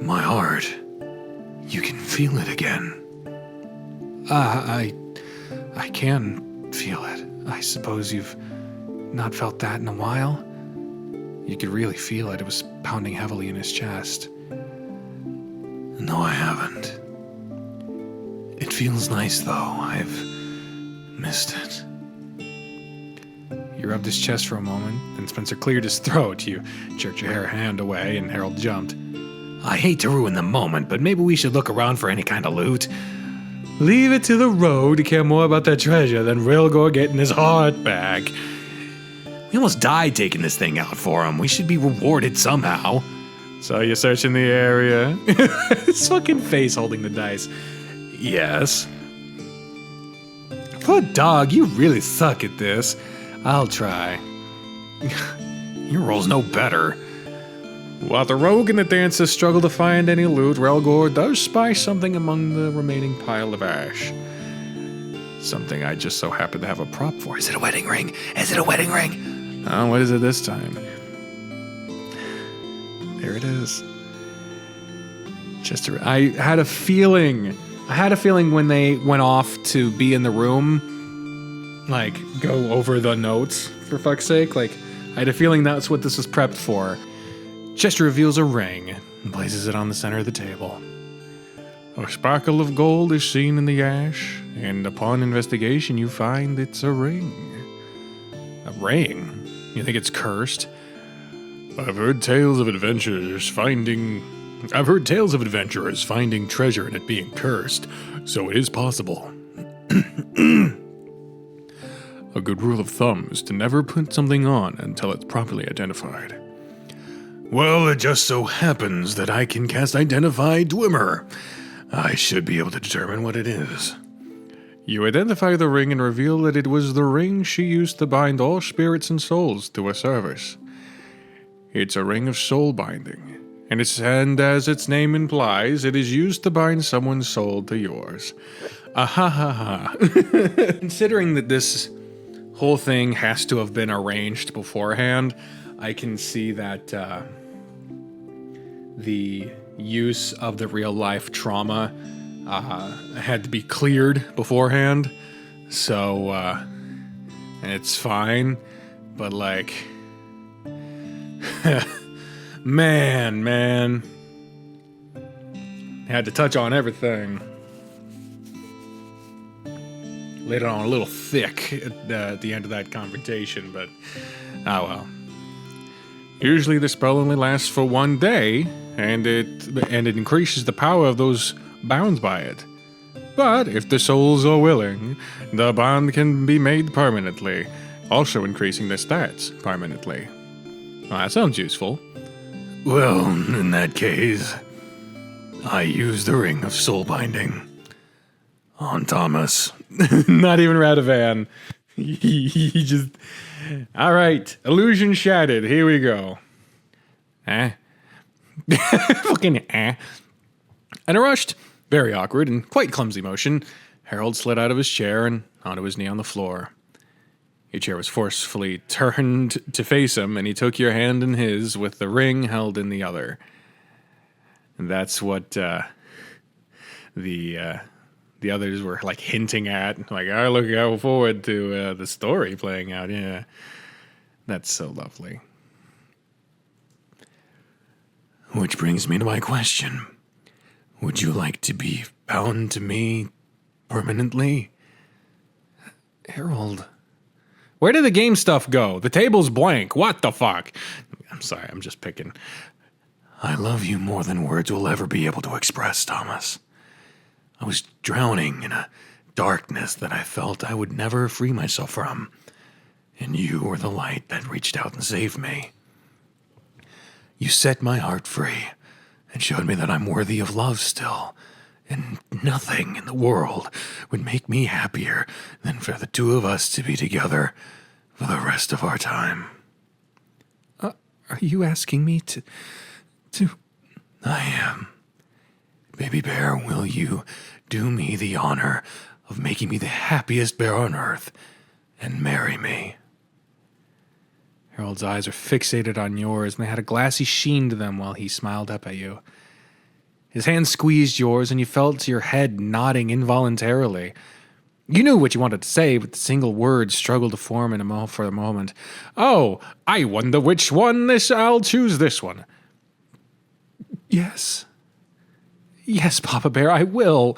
My heart. You can feel it again. I can feel it. I suppose you've not felt that in a while? You could really feel it. It was pounding heavily in his chest. No, I haven't. It feels nice, though. I've missed it. You rubbed his chest for a moment, then Spencer cleared his throat. You jerked your hand away, and Harold jumped. I hate to ruin the moment, but maybe we should look around for any kind of loot. Leave it to the rogue to care more about that treasure than Rilgor getting his heart back. We almost died taking this thing out for him. We should be rewarded somehow. So you're searching the area? His fucking face holding the dice. Yes. Poor dog, you really suck at this. I'll try. Your roll's no better. While the rogue and the dancer struggle to find any loot, Relgor does spy something among the remaining pile of ash. Something I just so happen to have a prop for. Is it a wedding ring? Is it a wedding ring? Oh, what is it this time? There it is. I had a feeling when they went off to be in the room, like, go over the notes, for fuck's sake. Like, I had a feeling that's what this was prepped for. Chester reveals a ring and places it on the center of the table. A sparkle of gold is seen in the ash, and upon investigation you find it's a ring. A ring? You think it's cursed? I've heard tales of adventurers finding treasure and it being cursed, so it is possible. A good rule of thumb is to never put something on until it's properly identified. Well, it just so happens that I can cast Identify Dwemer. I should be able to determine what it is. You identify the ring and reveal that it was the ring she used to bind all spirits and souls to her service. It's a ring of soul binding, and as its name implies, it is used to bind someone's soul to yours. Considering that this whole thing has to have been arranged beforehand, I can see that the use of the real-life trauma had to be cleared beforehand, so and it's fine, but like, man, had to touch on everything. Laid it on a little thick at the end of that confrontation, but oh well. Usually the spell only lasts for 1 day, and it increases the power of those bound by it. But if the souls are willing, the bond can be made permanently, also increasing the stats permanently. Well, that sounds useful. Well, in that case, I use the Ring of Soul Binding on Thomas. Not even Radovan. He just... Alright, illusion shattered. Here we go. Fucking And a rushed, very awkward, and quite clumsy motion, Harold slid out of his chair and onto his knee on the floor. Your chair was forcefully turned to face him, and he took your hand in his with the ring held in the other. And that's what the others were like hinting at. Like, I look forward to the story playing out. Yeah, that's so lovely. Which brings me to my question. Would you like to be bound to me permanently? Harold, where did the game stuff go? The table's blank. What the fuck? I'm sorry, I'm just picking. I love you more than words will ever be able to express, Thomas. I was drowning in a darkness that I felt I would never free myself from, and you were the light that reached out and saved me. You set my heart free and showed me that I'm worthy of love still, and nothing in the world would make me happier than for the two of us to be together for the rest of our time. Are you asking me to... I am. Baby bear, will you do me the honor of making me the happiest bear on earth and marry me? Harold's eyes were fixated on yours, and they had a glassy sheen to them while he smiled up at you. His hand squeezed yours, and you felt your head nodding involuntarily. You knew what you wanted to say, but the single words struggled to form for a moment. Oh, I wonder which one I'll choose this one. Yes. Yes, Papa Bear, I will.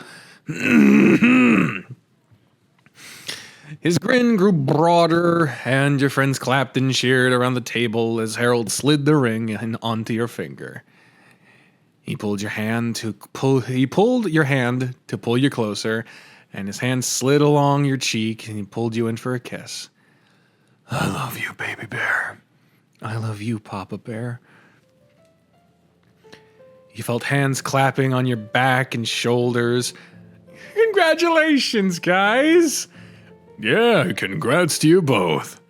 His grin grew broader, and your friends clapped and cheered around the table as Harold slid the ring onto your finger. He pulled your hand to pull you closer, and his hand slid along your cheek, and he pulled you in for a kiss. I love you, baby bear. I love you, Papa Bear. You felt hands clapping on your back and shoulders. Congratulations, guys! Yeah, congrats to you both.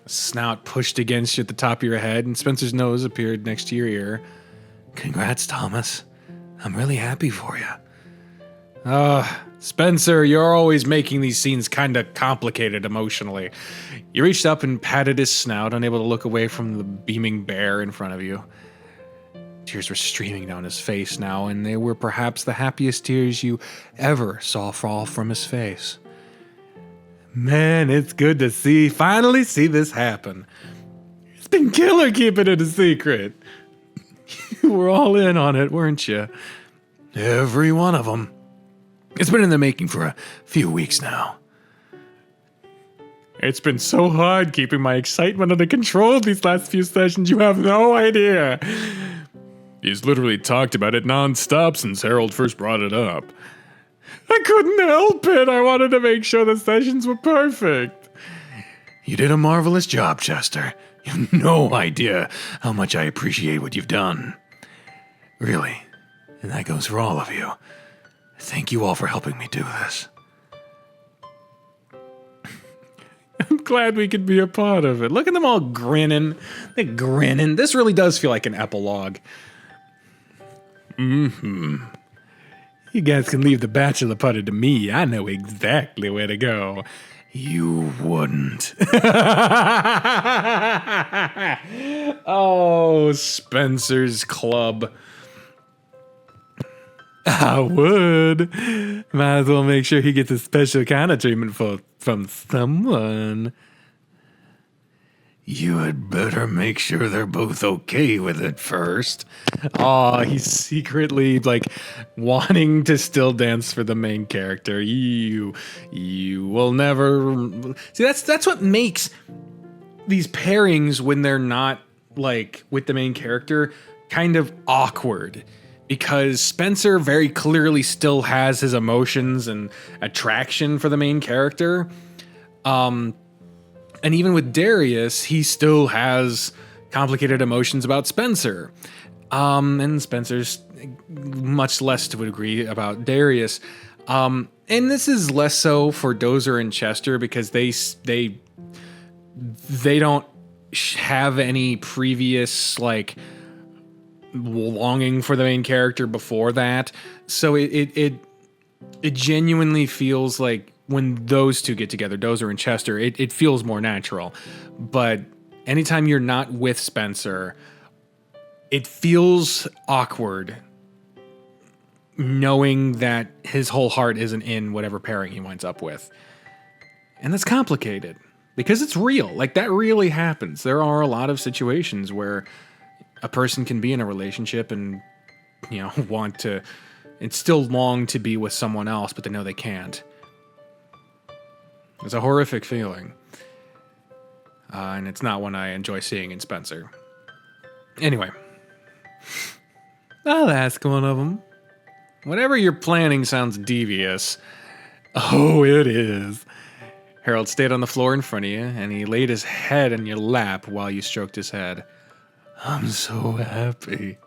A snout pushed against you at the top of your head, and Spencer's nose appeared next to your ear. Congrats, Thomas. I'm really happy for you. Spencer, you're always making these scenes kind of complicated emotionally. You reached up and patted his snout, unable to look away from the beaming bear in front of you. Tears were streaming down his face now, and they were perhaps the happiest tears you ever saw fall from his face. Man, it's good to finally see this happen. It's been killer keeping it a secret. You were all in on it, weren't you? Every one of them. It's been in the making for a few weeks now. It's been so hard keeping my excitement under control these last few sessions, you have no idea. He's literally talked about it nonstop since Harold first brought it up. I couldn't help it. I wanted to make sure the sessions were perfect. You did a marvelous job, Chester. You have no idea how much I appreciate what you've done. Really. And that goes for all of you. Thank you all for helping me do this. I'm glad we could be a part of it. Look at them all grinning. They're grinning. This really does feel like an epilogue. You guys can leave the bachelor party to me. I know exactly where to go. You wouldn't. Oh, Spencer's Club. I would. Might as well make sure he gets a special kind of treatment from someone. You had better make sure they're both okay with it first. Oh, he's secretly, wanting to still dance for the main character. You will never... See, that's what makes these pairings when they're not, with the main character, kind of awkward. Because Spencer very clearly still has his emotions and attraction for the main character. And even with Darius, he still has complicated emotions about Spencer. And Spencer's much less to a degree about Darius. And this is less so for Dozer and Chester because they don't have any previous, longing for the main character before that. So it genuinely feels like when those two get together, Dozer and Chester, it feels more natural. But anytime you're not with Spencer, it feels awkward knowing that his whole heart isn't in whatever pairing he winds up with. And that's complicated because it's real. That really happens. There are a lot of situations where a person can be in a relationship and, want to, and still long to be with someone else, but they know they can't. It's a horrific feeling. And it's not one I enjoy seeing in Spencer. Anyway. I'll ask one of them. Whatever you're planning sounds devious. Oh, it is. Harold stayed on the floor in front of you, and he laid his head in your lap while you stroked his head. I'm so happy.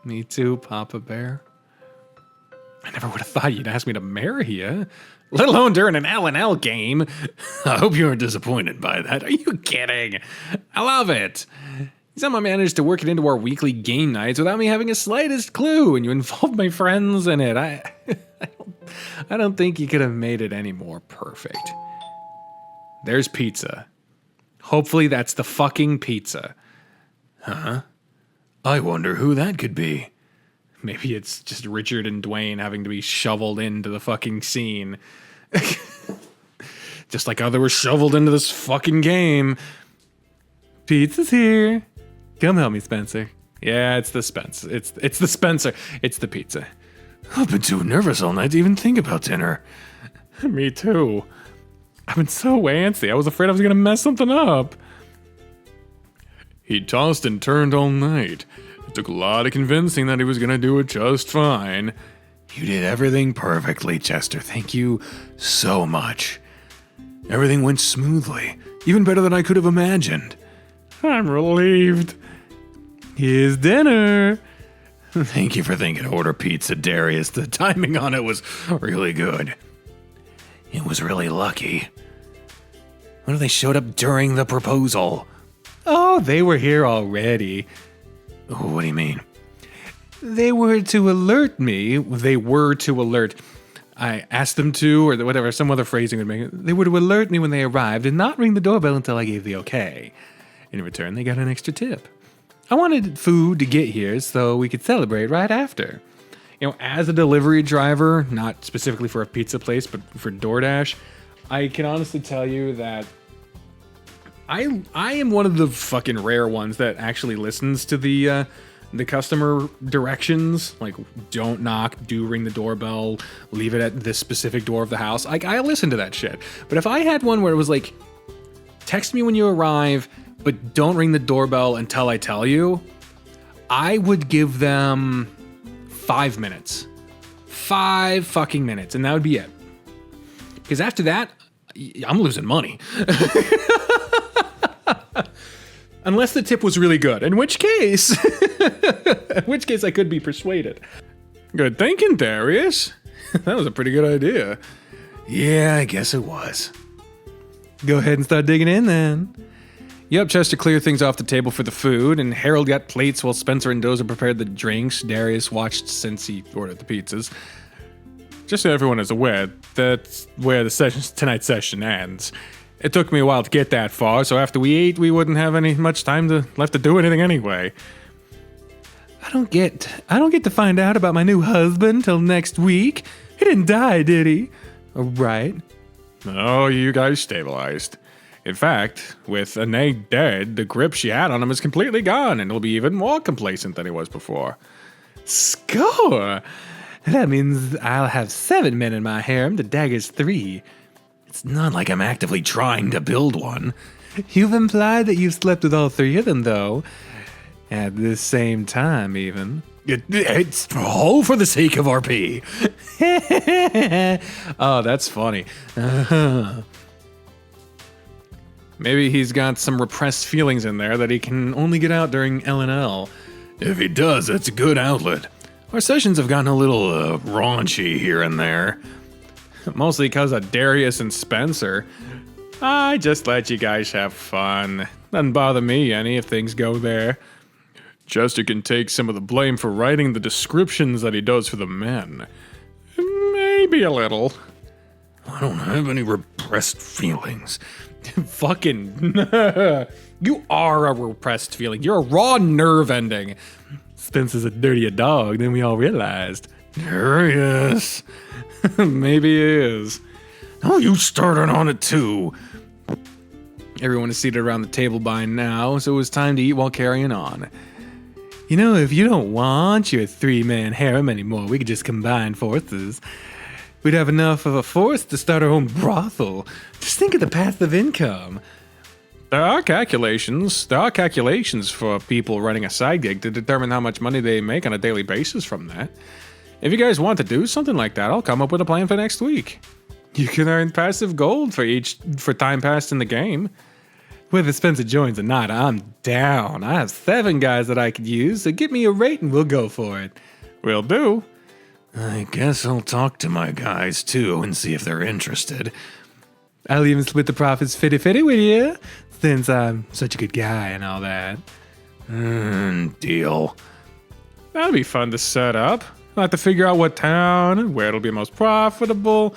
Me too, Papa Bear. I never would have thought you'd ask me to marry you, let alone during an L&L game. I hope you aren't disappointed by that. Are you kidding? I love it. You somehow managed to work it into our weekly game nights without me having a slightest clue, and you involved my friends in it. I don't think you could have made it any more perfect. There's pizza. Hopefully that's the fucking pizza. Huh? I wonder who that could be. Maybe it's just Richard and Dwayne having to be shoveled into the fucking scene. Just like how they were shoveled into this fucking game. Pizza's here. Come help me, Spencer. Yeah, it's the Spencer. It's the Spencer. It's the pizza. I've been too nervous all night to even think about dinner. Me too. I've been so antsy. I was afraid I was gonna mess something up. He tossed and turned all night. It took a lot of convincing that he was gonna do it just fine. You did everything perfectly, Chester. Thank you so much. Everything went smoothly, even better than I could have imagined. I'm relieved. Here's dinner. Thank you for thinking to order pizza, Darius. The timing on it was really good. It was really lucky. What if they showed up during the proposal? Oh, they were here already. What do you mean? They were to alert me. They were to alert. I asked them to, or whatever, some other phrasing would make it. They were to alert me when they arrived and not ring the doorbell until I gave the okay. In return, they got an extra tip. I wanted food to get here so we could celebrate right after. You know, as a delivery driver, not specifically for a pizza place, but for DoorDash, I can honestly tell you that I am one of the fucking rare ones that actually listens to the customer directions. Like, don't knock, do ring the doorbell, leave it at this specific door of the house. Like, I listen to that shit. But if I had one where it was like, text me when you arrive, but don't ring the doorbell until I tell you, I would give them 5 minutes. 5 fucking minutes, and that would be it. Because after that, I'm losing money. Unless the tip was really good, in which case I could be persuaded. Good thinking, Darius. That was a pretty good idea. Yeah, I guess it was. Go ahead and start digging in then. Yep, Chester cleared things off the table for the food, and Harold got plates while Spencer and Dozer prepared the drinks. Darius watched since he ordered the pizzas. Just so everyone is aware, that's where tonight's session ends. It took me a while to get that far, so after we ate, we wouldn't have much time left to do anything anyway. I don't get to find out about my new husband till next week. He didn't die, did he? Right. Oh, you guys stabilized. In fact, with Anae dead, the grip she had on him is completely gone, and he'll be even more complacent than he was before. Score! That means I'll have 7 men in my harem to Dagger's 3. It's not like I'm actively trying to build one. You've implied that you've slept with all 3 of them, though. At the same time, even. It's all for the sake of RP. Oh, that's funny. Maybe he's got some repressed feelings in there that he can only get out during L&L. If he does, that's a good outlet. Our sessions have gotten a little raunchy here and there. Mostly because of Darius and Spencer. I just let you guys have fun. Doesn't bother me any if things go there. Chester can take some of the blame for writing the descriptions that he does for the men. Maybe a little. I don't have any repressed feelings. Fucking. You are a repressed feeling. You're a raw nerve ending. Spencer's a dirtier dog than we all realized. Darius. Maybe he is. Oh, you started on it too. Everyone is seated around the table by now, so it was time to eat while carrying on. You know, if you don't want your 3-man harem anymore, we could just combine forces. We'd have enough of a force to start our own brothel. Just think of the passive income. There are calculations for people running a side gig to determine how much money they make on a daily basis from that. If you guys want to do something like that, I'll come up with a plan for next week. You can earn passive gold for time passed in the game. Whether Spencer joins or not, I'm down. I have 7 guys that I could use, so give me a rate and we'll go for it. Will do. I guess I'll talk to my guys too and see if they're interested. I'll even split the profits 50-50 with you, since I'm such a good guy and all that. Deal. That'll be fun to set up. I'll have to figure out what town and where it'll be most profitable.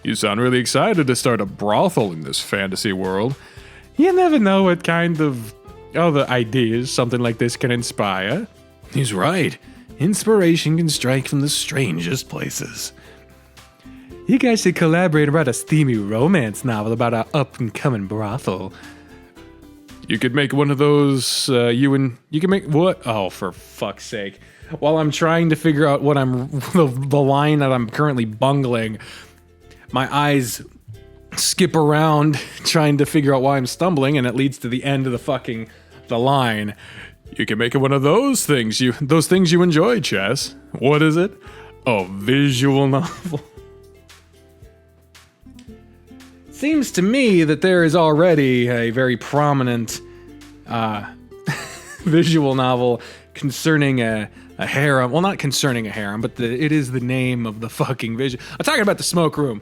You sound really excited to start a brothel in this fantasy world. You never know what kind of other ideas something like this can inspire. He's right. Inspiration can strike from the strangest places. You guys should collaborate and write a steamy romance novel about our up-and-coming brothel. You could make one of those, you can make, what? Oh, for fuck's sake. While I'm trying to figure out what the line that I'm currently bungling, my eyes skip around trying to figure out why I'm stumbling, and it leads to the end of the line. You can make it one of those things you enjoy, Chess. What is it? A visual novel. Seems to me that there is already a very prominent visual novel concerning a harem. Well, not concerning a harem, but it is the name of the fucking vision. I'm talking about The Smoke Room.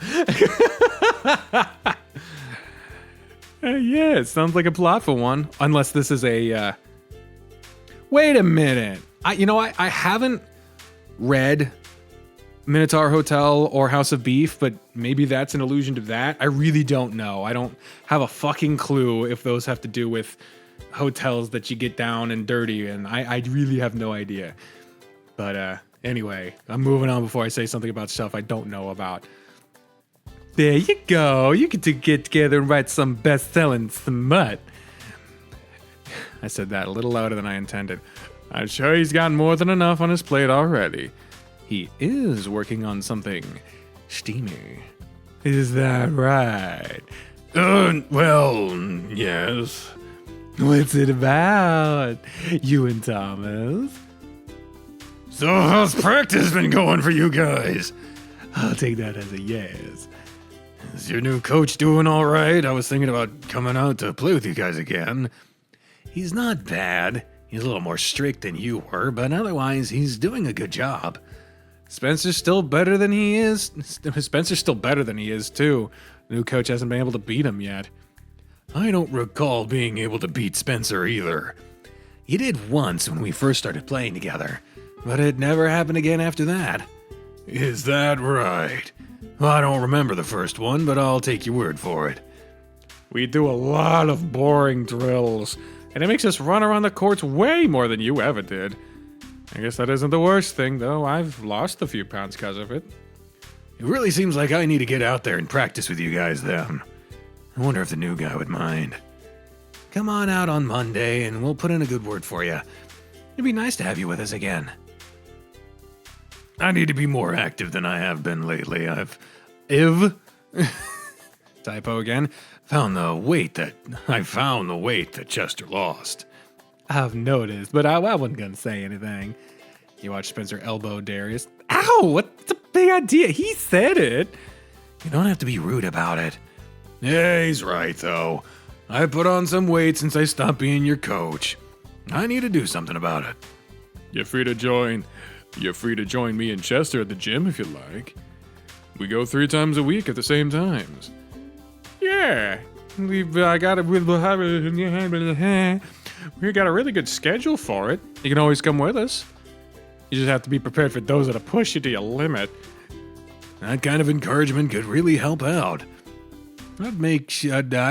Yeah, it sounds like a plot for one. Unless this is a... Wait a minute. I haven't read Minotaur Hotel or House of Beef, but maybe that's an allusion to that. I really don't know. I don't have a fucking clue if those have to do with hotels that you get down and dirty, and I really have no idea. But anyway, I'm moving on before I say something about stuff I don't know about. There you go. You get to get together and write some best-selling smut. I said that a little louder than I intended. I'm sure he's got more than enough on his plate already. He is working on something steamy. Is that right? Well, yes. What's it about? You and Thomas? So how's practice been going for you guys? I'll take that as a yes. Is your new coach doing all right? I was thinking about coming out to play with you guys again. He's not bad. He's a little more strict than you were, but otherwise he's doing a good job. Spencer's still better than he is. Spencer's still better than he is, too. The new coach hasn't been able to beat him yet. I don't recall being able to beat Spencer either. He did once when we first started playing together, but it never happened again after that. Is that right? Well, I don't remember the first one, but I'll take your word for it. We do a lot of boring drills, and it makes us run around the courts way more than you ever did. I guess that isn't the worst thing, though. I've lost a few pounds because of it. It really seems like I need to get out there and practice with you guys then. I wonder if the new guy would mind. Come on out on Monday, and we'll put in a good word for you. It'd be nice to have you with us again. I need to be more active than I have been lately. Typo again. I found the weight that Chester lost. I've noticed, but I wasn't gonna say anything. You watch Spencer elbow Darius. Ow! What's a big idea? He said it. You don't have to be rude about it. Yeah, he's right, though. I put on some weight since I stopped being your coach. I need to do something about it. You're free to join me and Chester at the gym if you like. We go 3 times a week at the same times. Yeah. We got a really good schedule for it. You can always come with us. You just have to be prepared for those that'll push you to your limit. That kind of encouragement could really help out. I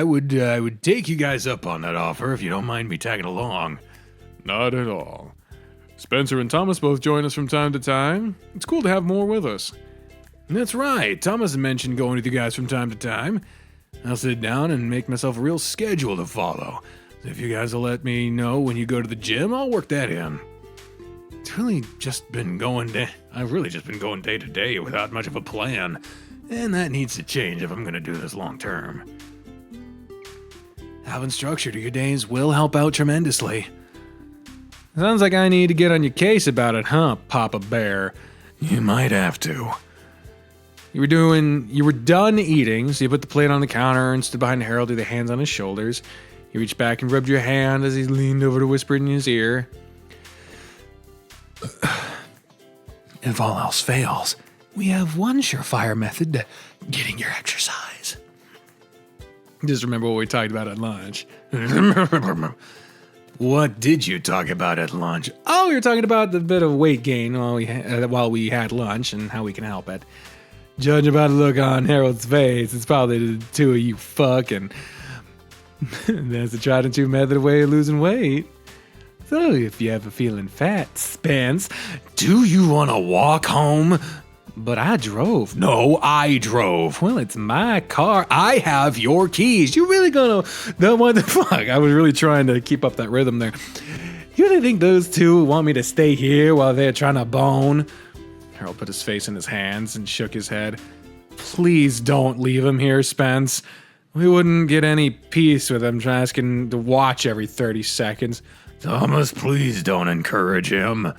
would take you guys up on that offer if you don't mind me tagging along. Not at all. Spencer and Thomas both join us from time to time. It's cool to have more with us. That's right. Thomas mentioned going with you guys from time to time. I'll sit down and make myself a real schedule to follow. If you guys will let me know when you go to the gym, I'll work that in. I've really just been going day to day without much of a plan, and that needs to change if I'm going to do this long term. Having structure to your days will help out tremendously. Sounds like I need to get on your case about it, huh, Papa Bear? You might have to. You were done eating, so you put the plate on the counter and stood behind Harold with your hands on his shoulders. You reached back and rubbed your hand as he leaned over to whisper in his ear. If all else fails, we have one surefire method to getting your exercise. Just remember what we talked about at lunch. What did you talk about at lunch? Oh, we were talking about the bit of weight gain while we had lunch and how we can help it. Judging by the look on Harold's face, it's probably the two of you fucking. That's a tried and true method of way of losing weight. So if you ever feeling fat, Spence, do you want to walk home? But I drove. No, I drove. Well, it's my car. I have your keys. You really gonna... No, what the fuck? I was really trying to keep up that rhythm there. You really think those two want me to stay here while they're trying to bone? Harold put his face in his hands and shook his head. Please don't leave him here, Spence. We wouldn't get any peace with him asking to watch every 30 seconds. Thomas, please don't encourage him.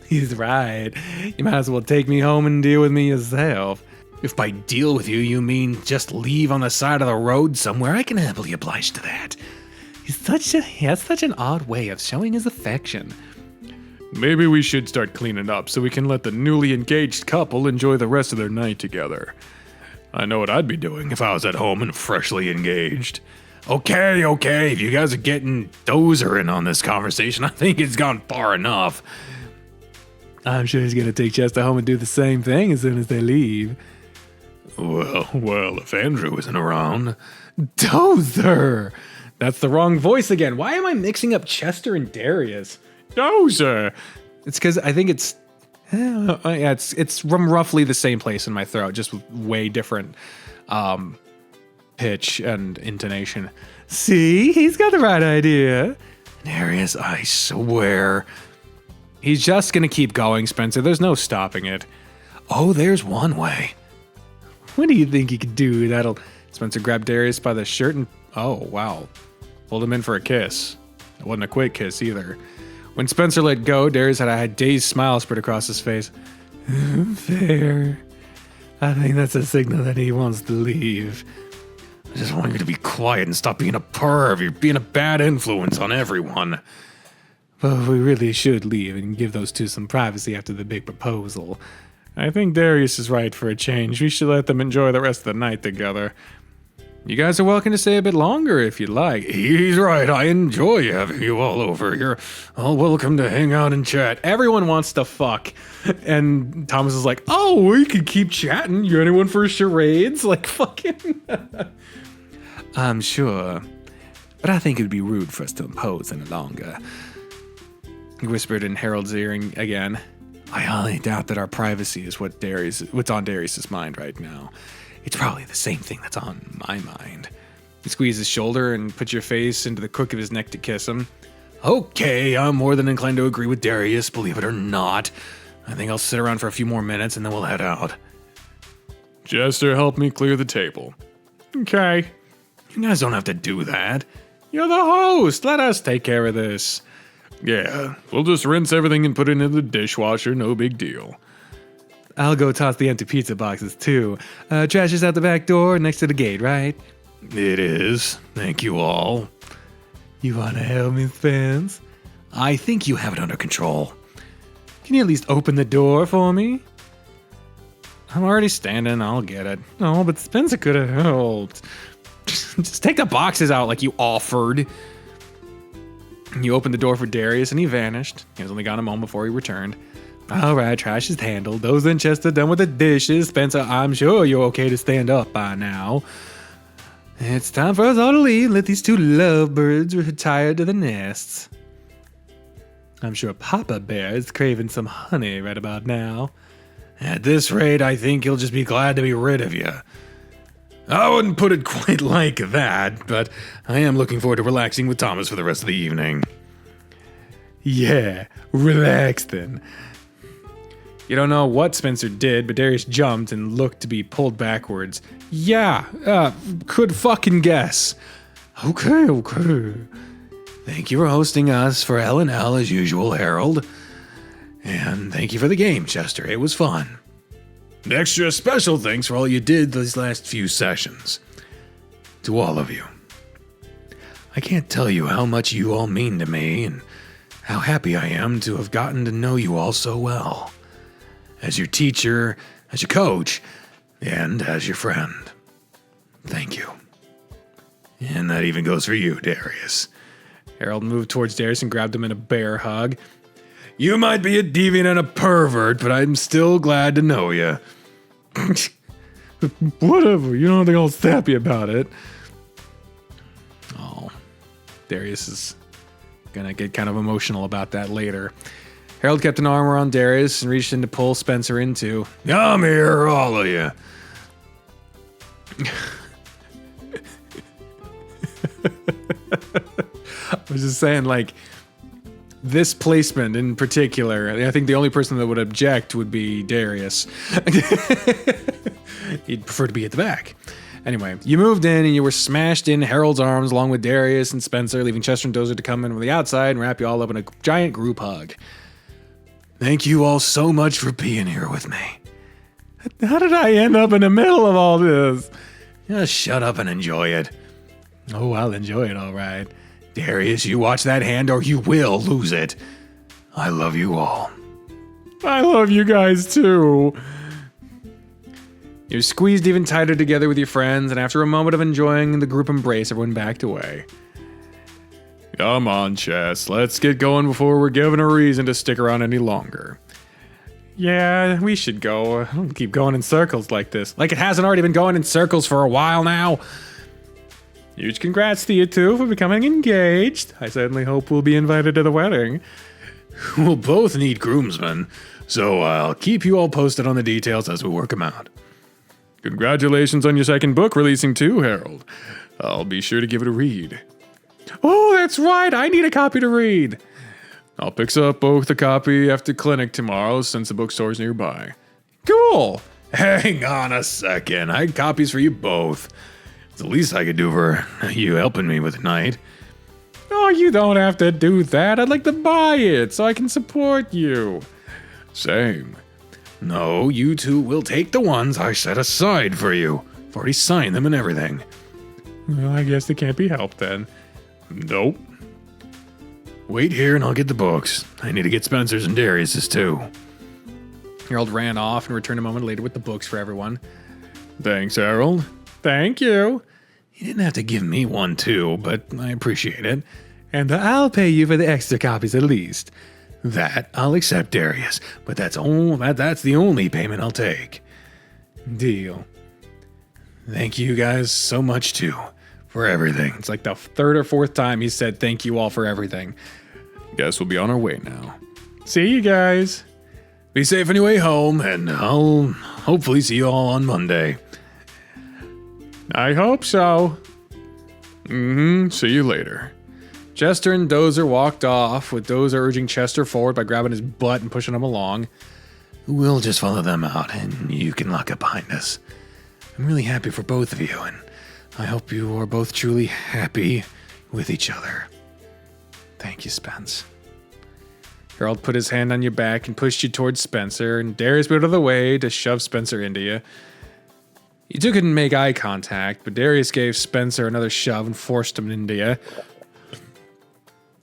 He's right. You might as well take me home and deal with me yourself. If by deal with you, you mean just leave on the side of the road somewhere, I can happily oblige to that. He has such an odd way of showing his affection. Maybe we should start cleaning up so we can let the newly engaged couple enjoy the rest of their night together. I know what I'd be doing if I was at home and freshly engaged. Okay, if you guys are getting dozering on this conversation, I think it's gone far enough. I'm sure he's gonna take Chester home and do the same thing as soon as they leave. Well, if Andrew isn't around... Dozer! That's the wrong voice again. Why am I mixing up Chester and Darius? Dozer! It's because I think it's... it's from roughly the same place in my throat, just with way different pitch and intonation. See? He's got the right idea. Darius, I swear... He's just gonna keep going, Spencer. There's no stopping it. Oh, there's one way. What do you think he could do? Spencer grabbed Darius by the shirt and... Oh, wow. Pulled him in for a kiss. It wasn't a quick kiss either. When Spencer let go, Darius had a dazed smile spread across his face. Fair. I think that's a signal that he wants to leave. I just want you to be quiet and stop being a perv. You're being a bad influence on everyone. But we really should leave and give those two some privacy after the big proposal. I think Darius is right for a change. We should let them enjoy the rest of the night together. You guys are welcome to stay a bit longer if you'd like. He's right. I enjoy having you all over. You're all welcome to hang out and chat. Everyone wants to fuck. And Thomas is like, oh, we could keep chatting. You anyone for charades? Like, fucking... I'm sure. But I think it would be rude for us to impose any longer. He whispered in Harold's earring again. I highly doubt that our privacy is what's on Darius's mind right now. It's probably the same thing that's on my mind. He squeezed his shoulder and put your face into the crook of his neck to kiss him. Okay, I'm more than inclined to agree with Darius, believe it or not. I think I'll sit around for a few more minutes and then we'll head out. Chester, help me clear the table. Okay. You guys don't have to do that. You're the host. Let us take care of this. Yeah, we'll just rinse everything and put it into the dishwasher. No big deal. I'll go toss the empty pizza boxes, too. Trash is out the back door next to the gate, right? It is. Thank you all. You want to help me, Spence? I think you have it under control. Can you at least open the door for me? I'm already standing. I'll get it. Oh, but Spencer could have helped. Just take the boxes out like you offered. You opened the door for Darius and he vanished. He was only gone a moment before he returned. All right, trash is handled. Those in Chester done with the dishes. Spencer, I'm sure you're okay to stand up by now. It's time for us all to leave. Let these two lovebirds retire to the nests. I'm sure Papa Bear is craving some honey right about now. At this rate, I think he'll just be glad to be rid of you. I wouldn't put it quite like that, but I am looking forward to relaxing with Thomas for the rest of the evening. Yeah, relax then. You don't know what Spencer did, but Darius jumped and looked to be pulled backwards. Yeah, could fucking guess. Okay. Thank you for hosting us for L&L as usual, Harold. And thank you for the game, Chester. It was fun. An extra special thanks for all you did these last few sessions. To all of you. I can't tell you how much you all mean to me and how happy I am to have gotten to know you all so well. As your teacher, as your coach, and as your friend. Thank you. And that even goes for you, Darius. Harold moved towards Darius and grabbed him in a bear hug. You might be a deviant and a pervert, but I'm still glad to know you. Whatever, you don't have to get all sappy about it. Oh, Darius is gonna get kind of emotional about that later. Harold kept an arm around Darius and reached in to pull Spencer into. Come here, all of you. I was just saying, like, this placement in particular, I think the only person that would object would be Darius. He'd prefer to be at the back. Anyway, you moved in and you were smashed in Harold's arms along with Darius and Spencer, leaving Chester and Dozer to come in from the outside and wrap you all up in a giant group hug. Thank you all so much for being here with me. How did I end up in the middle of all this? Just shut up and enjoy it. Oh, I'll enjoy it, all right. Darius, you watch that hand or you will lose it. I love you all. I love you guys too. You're squeezed even tighter together with your friends, and after a moment of enjoying the group embrace, everyone backed away. Come on, Chess, let's get going before we're given a reason to stick around any longer. Yeah, we should go. Don't keep going in circles like this. Like it hasn't already been going in circles for a while now. Huge congrats to you two for becoming engaged. I certainly hope we'll be invited to the wedding. We'll both need groomsmen, so I'll keep you all posted on the details as we work them out. Congratulations on your second book releasing too, Harold. I'll be sure to give it a read. Oh, that's right, I need a copy to read. I'll pick up both a copy after clinic tomorrow since the bookstore's nearby. Cool. Hang on a second, I had copies for you both. It's the least I could do for you helping me with tonight. Oh, you don't have to do that. I'd like to buy it so I can support you. Same. No, you two will take the ones I set aside for you. I've already signed them and everything. Well, I guess it can't be helped then. Nope. Wait here and I'll get the books. I need to get Spencer's and Darius's too. Harold ran off and returned a moment later with the books for everyone. Thanks, Harold. Thank you. You didn't have to give me one too, but I appreciate it. And I'll pay you for the extra copies at least. That I'll accept, Darius, but that's the only payment I'll take. Deal. Thank you guys so much too, for everything. It's like the third or fourth time he said thank you all for everything. Guess we'll be on our way now. See you guys. Be safe on your way home, and I'll hopefully see you all on Monday. I hope so. See you later. Chester and Dozer walked off, with Dozer urging Chester forward by grabbing his butt and pushing him along. We'll just follow them out, and you can lock up behind us. I'm really happy for both of you, and I hope you are both truly happy with each other. Thank you, Spence. Harold put his hand on your back and pushed you towards Spencer, and Darius moved out of the way to shove Spencer into you. You two couldn't make eye contact, but Darius gave Spencer another shove and forced him into you.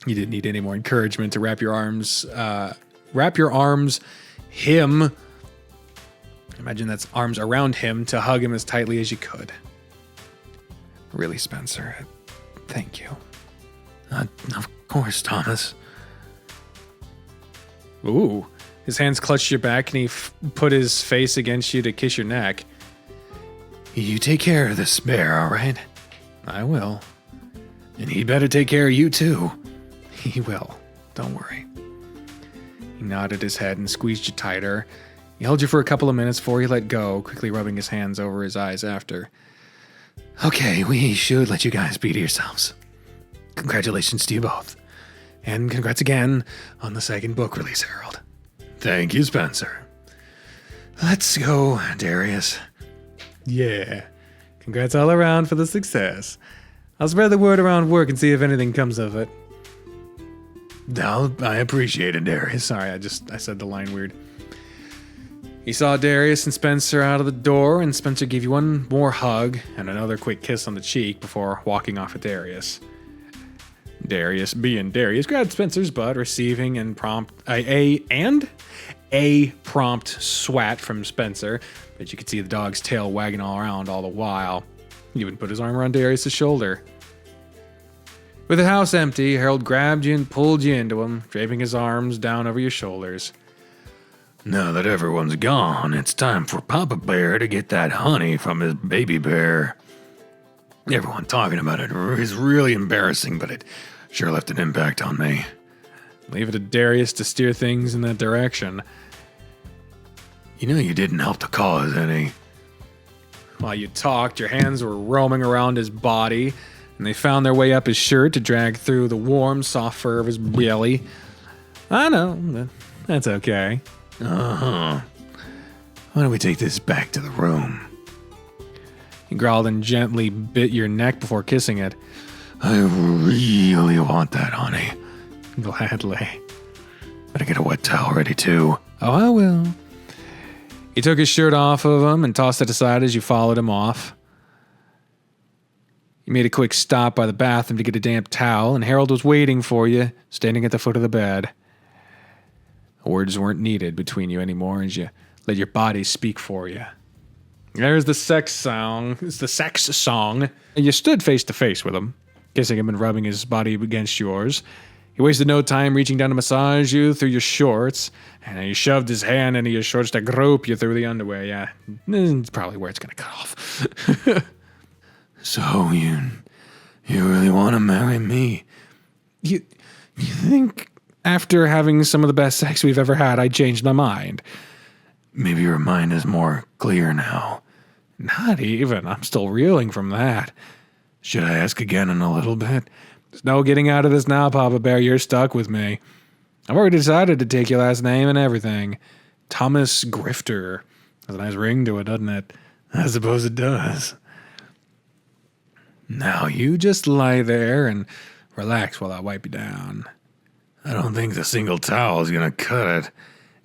You didn't need any more encouragement to wrap your arms, him. Imagine that's arms around him to hug him as tightly as you could. Really, Spencer, thank you. Of course, Thomas. Ooh, his hands clutched your back and he put his face against you to kiss your neck. You take care of this bear, all right? I will. And he'd better take care of you too. He will. Don't worry. He nodded his head and squeezed you tighter. He held you for a couple of minutes before he let go, quickly rubbing his hands over his eyes after. Okay, we should let you guys be to yourselves. Congratulations to you both. And congrats again on the second book release, Harold. Thank you, Spencer. Let's go, Darius. Yeah. Congrats all around for the success. I'll spread the word around work and see if anything comes of it. I appreciate it, Darius. Sorry, I said the line weird. He saw Darius and Spencer out of the door, and Spencer gave you one more hug and another quick kiss on the cheek before walking off with Darius. Darius, being Darius, grabbed Spencer's butt, receiving a prompt swat from Spencer, but you could see the dog's tail wagging all around all the while. He even put his arm around Darius' shoulder. With the house empty, Harold grabbed you and pulled you into him, draping his arms down over your shoulders. Now that everyone's gone, it's time for Papa Bear to get that honey from his baby bear. Everyone talking about it is really embarrassing, but it sure left an impact on me. Leave it to Darius to steer things in that direction. You know you didn't help the cause any. While you talked, your hands were roaming around his body, and they found their way up his shirt to drag through the warm, soft fur of his belly. I know, but that's okay. Uh-huh. Why don't we take this back to the room? He growled and gently bit your neck before kissing it. I really want that, honey. Gladly. Better get a wet towel ready, too. Oh, I will. He took his shirt off of him and tossed it aside as you followed him off. You made a quick stop by the bathroom to get a damp towel, and Harold was waiting for you, standing at the foot of the bed. Words weren't needed between you anymore as you let your body speak for you. There's the sex song. It's the sex song. You stood face to face with him, kissing him and rubbing his body against yours. He wasted no time reaching down to massage you through your shorts, and he shoved his hand into your shorts to grope you through the underwear. Yeah, it's probably where it's going to cut off. So, you really want to marry me? You think after having some of the best sex we've ever had, I changed my mind? Maybe your mind is more clear now. Not even. I'm still reeling from that. Should I ask again in a little bit? There's no getting out of this now, Papa Bear. You're stuck with me. I've already decided to take your last name and everything. Thomas Grifter. Has a nice ring to it, doesn't it? I suppose it does. Now you just lie there and relax while I wipe you down. I don't think the single towel is going to cut it.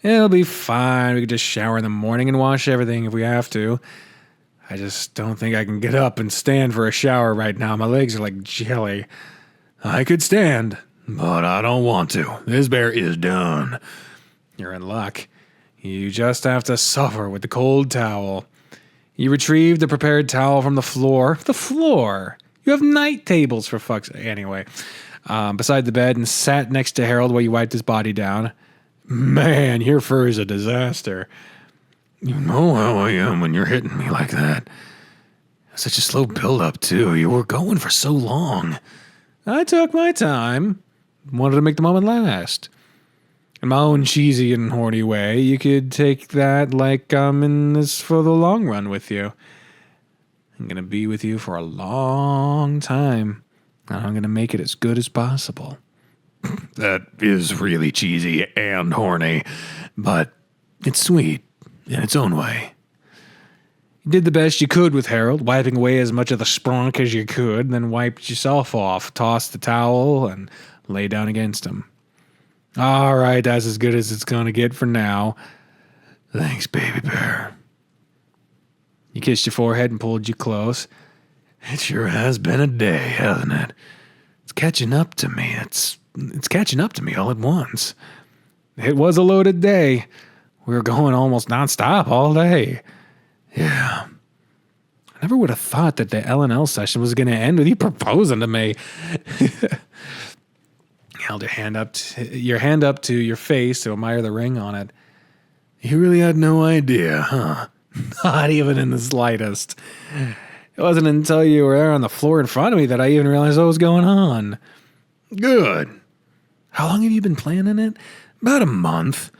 It'll be fine. We can just shower in the morning and wash everything if we have to. I just don't think I can get up and stand for a shower right now. My legs are like jelly. I could stand, but I don't want to. This bear is done. You're in luck. You just have to suffer with the cold towel. You retrieved the prepared towel from the floor. The floor? You have night tables, for fuck's sake. Anyway, beside the bed and sat next to Harold while you wiped his body down. Man, your fur is a disaster. You know how I am when you're hitting me like that. Such a slow build-up, too. You were going for so long. I took my time. Wanted to make the moment last. In my own cheesy and horny way, you could take that like I'm in this for the long run with you. I'm going to be with you for a long time. And I'm going to make it as good as possible. That is really cheesy and horny, but it's sweet in its own way. You did the best you could with Harold, wiping away as much of the sprunk as you could, and then wiped yourself off, tossed the towel, and lay down against him. All right, that's as good as it's going to get for now. Thanks, baby bear. He kissed your forehead and pulled you close. It sure has been a day, hasn't it? It's catching up to me. It's catching up to me all at once. It was a loaded day. We were going almost nonstop all day. Yeah. I never would have thought that the L&L session was going to end with you proposing to me. You held your hand up to your face to admire the ring on it. You really had no idea, huh? Not even in the slightest. It wasn't until you were there on the floor in front of me that I even realized what was going on. Good. How long have you been planning it? About a month.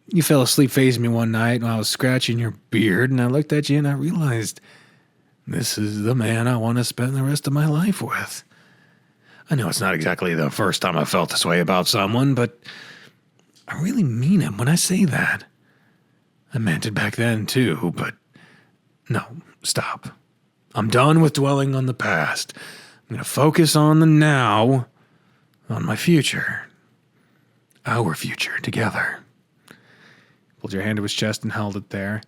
You fell asleep facing me one night when I was scratching your beard, and I looked at you and I realized this is the man I want to spend the rest of my life with. I know it's not exactly the first time I felt this way about someone, but I really mean it when I say that. I meant it back then, too, but no, stop. I'm done with dwelling on the past. I'm going to focus on the now, on my future. Our future together. Pulled your hand to his chest and held it there.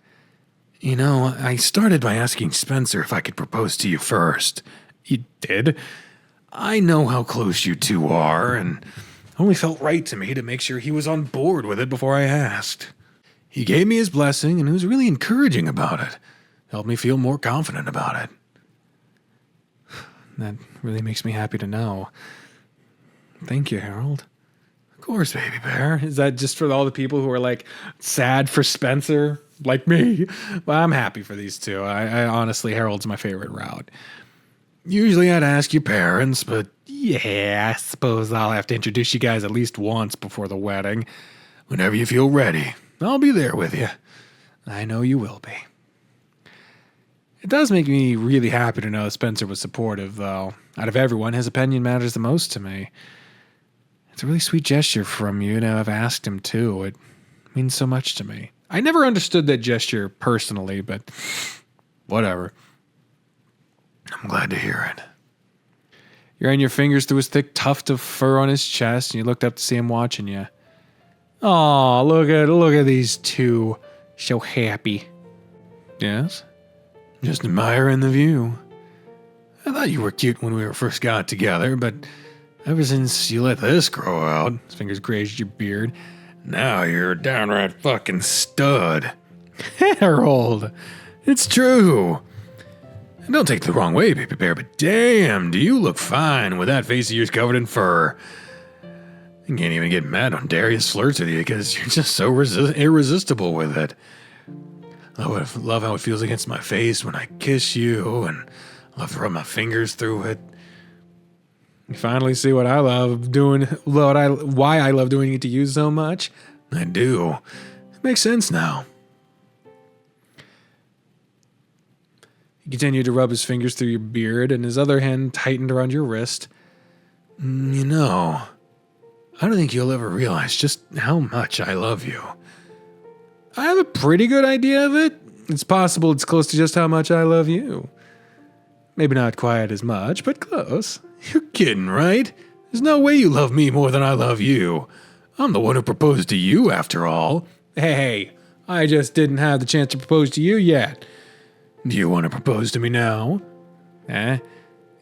You know, I started by asking Spencer if I could propose to you first. You did? I know how close you two are, and it only felt right to me to make sure he was on board with it before I asked. He gave me his blessing, and he was really encouraging about it. Helped me feel more confident about it. That really makes me happy to know. Thank you, Harold. Of course, baby bear. Is that just for all the people who are like sad for Spencer, like me? Well, I'm happy for these two. I honestly, Harold's my favorite route. Usually I'd ask your parents, but Yeah, I suppose I'll have to introduce you guys at least once before the wedding. Whenever you feel ready, I'll be there with you. I know you will be. It does make me really happy to know Spencer was supportive, though. Out of everyone, his opinion matters the most to me. It's a really sweet gesture from you to have asked him, too. It means so much to me. I never understood that gesture personally, but whatever. I'm glad to hear it. You ran your fingers through his thick tuft of fur on his chest, and you looked up to see him watching you. Aw, look at these two. So happy. Yes? Just admiring the view. I thought you were cute when we first got together, but ever since you let this grow out, his fingers grazed your beard. Now you're a downright fucking stud. Harold, it's true. And don't take it the wrong way, baby bear, but damn, do you look fine with that face of yours covered in fur. I can't even get mad when Darius flirts with you because you're just so irresistible with it. I love how it feels against my face when I kiss you, and I love to rub my fingers through it. You finally see what I love doing, why I love doing it to you so much? I do. It makes sense now. He continued to rub his fingers through your beard, and his other hand tightened around your wrist. You know, I don't think you'll ever realize just how much I love you. I have a pretty good idea of it. It's possible it's close to just how much I love you. Maybe not quite as much, but close. You're kidding, right? There's no way you love me more than I love you. I'm the one who proposed to you, after all. Hey, I just didn't have the chance to propose to you yet. Do you want to propose to me now?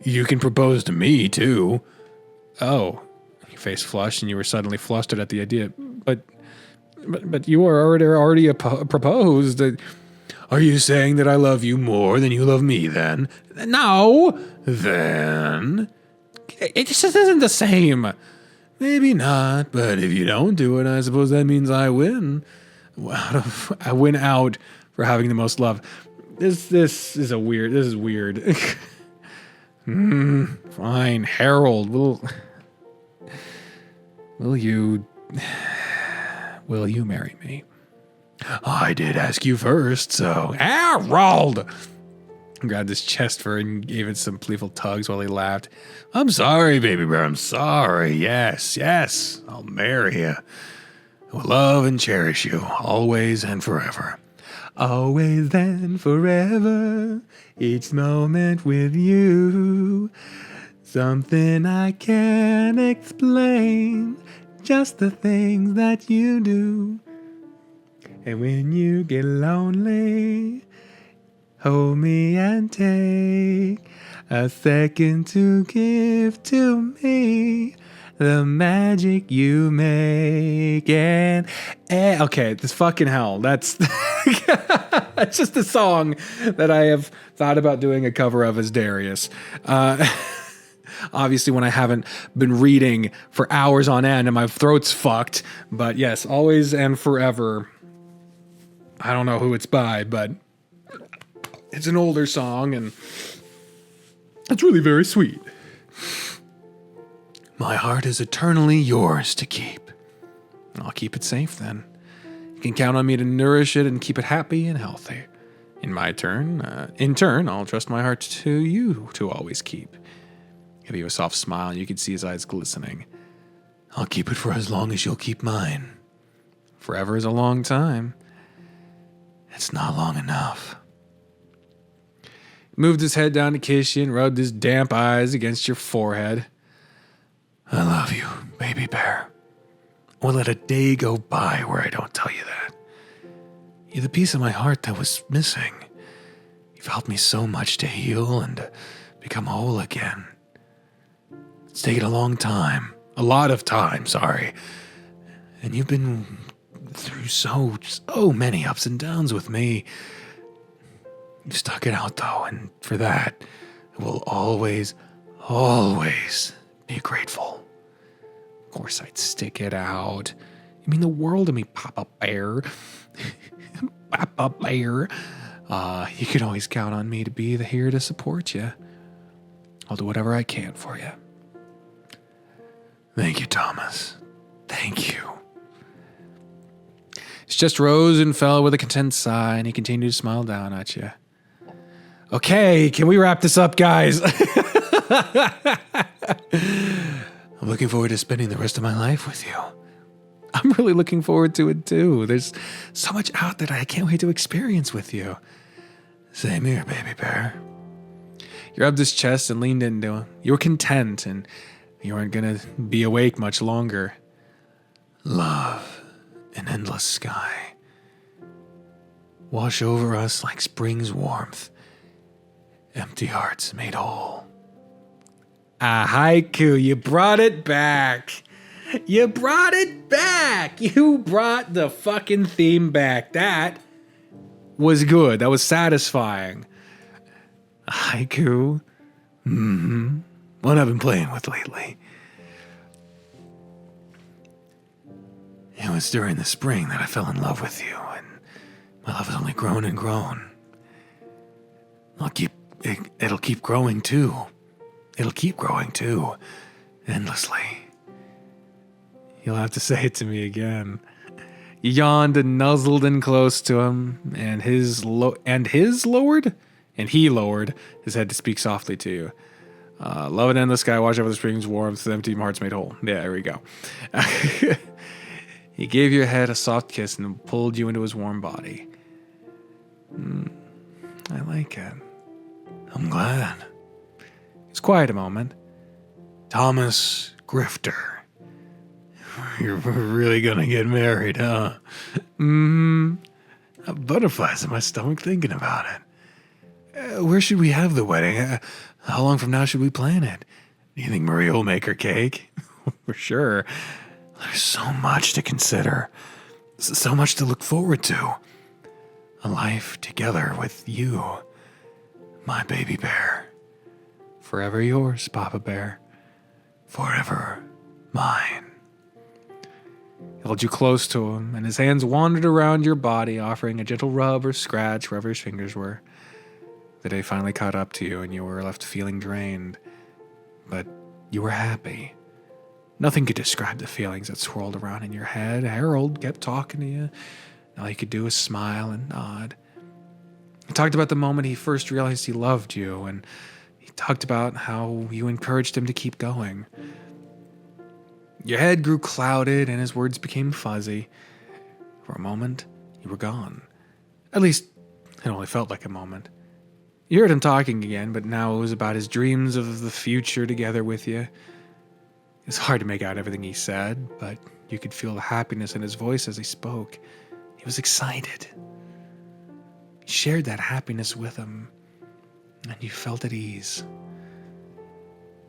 You can propose to me, too. Oh. Your face flushed and you were suddenly flustered at the idea. But you were already proposed. Are you saying that I love you more than you love me, then? No. Then? It just isn't the same. Maybe not, but if you don't do it, I suppose that means I win. I win out for having the most love. This is weird. Fine, Harold. Will you marry me? I did ask you first, so... Harold! Grabbed his chest fur and gave it some playful tugs while he laughed. I'm sorry, baby bear, I'm sorry. Yes, I'll marry you. I will love and cherish you, always and forever. Always and forever, each moment with you. Something I can't explain, just the things that you do. And when you get lonely, hold me and take a second to give to me the magic you make. And okay, this fucking hell. That's that's just a song that I have thought about doing a cover of as Darius. Obviously, when I haven't been reading for hours on end and my throat's fucked. But yes, always and forever. I don't know who it's by, but it's an older song and it's really very sweet. My heart is eternally yours to keep. I'll keep it safe then. You can count on me to nourish it and keep it happy and healthy. In turn, I'll trust my heart to you to always keep. Give you a soft smile and you can see his eyes glistening. I'll keep it for as long as you'll keep mine. Forever is a long time. It's not long enough. He moved his head down to kiss you and rubbed his damp eyes against your forehead. I love you, baby bear. Won't let a day go by where I don't tell you that. You're the piece of my heart that was missing. You've helped me so much to heal and to become whole again. It's taken a long time. A lot of time, sorry. And you've been through so many ups and downs with me. You stuck it out, though, and for that, I will always be grateful. Of course I'd stick it out. You mean the world to me, Papa Bear. Papa Bear. You can always count on me to be here to support you. I'll do whatever I can for you. Thank you, Thomas. Thank you. His chest rose and fell with a content sigh, and he continued to smile down at you. Okay, can we wrap this up, guys? I'm looking forward to spending the rest of my life with you. I'm really looking forward to it, too. There's so much out there that I can't wait to experience with you. Same here, baby bear. You rubbed his chest and leaned into him. You were content, and you weren't going to be awake much longer. Love, an endless sky. Wash over us like spring's warmth. Empty hearts made whole. Ah, haiku, you brought it back. You brought it back. You brought the fucking theme back. That was good. That was satisfying. Haiku. What I've been playing with lately. It was during the spring that I fell in love with you, and my love has only grown and grown. It'll keep growing too. It'll keep growing too, endlessly. You'll have to say it to me again. You yawned and nuzzled in close to him, and he lowered his head to speak softly to you. Love and endless sky, watch over the spring's warmth, empty hearts made whole. Yeah, there we go. He gave your head a soft kiss and pulled you into his warm body. I like it. I'm glad. It's quiet a moment. Thomas Grifter. You're really gonna get married, huh? Butterflies in my stomach thinking about it. Where should we have the wedding? How long from now should we plan it? Do you think Maria will make her cake? For sure. There's so much to consider. So much to look forward to. A life together with you, my baby bear. Forever yours, Papa Bear. Forever mine. He held you close to him, and his hands wandered around your body, offering a gentle rub or scratch wherever his fingers were. The day finally caught up to you, and you were left feeling drained. But you were happy. Nothing could describe the feelings that swirled around in your head. Harold kept talking to you. All you could do was smile and nod. He talked about the moment he first realized he loved you, and he talked about how you encouraged him to keep going. Your head grew clouded, and his words became fuzzy. For a moment, you were gone. At least, it only felt like a moment. You heard him talking again, but now it was about his dreams of the future together with you. It's hard to make out everything he said, but you could feel the happiness in his voice as he spoke. He was excited. You shared that happiness with him, and you felt at ease.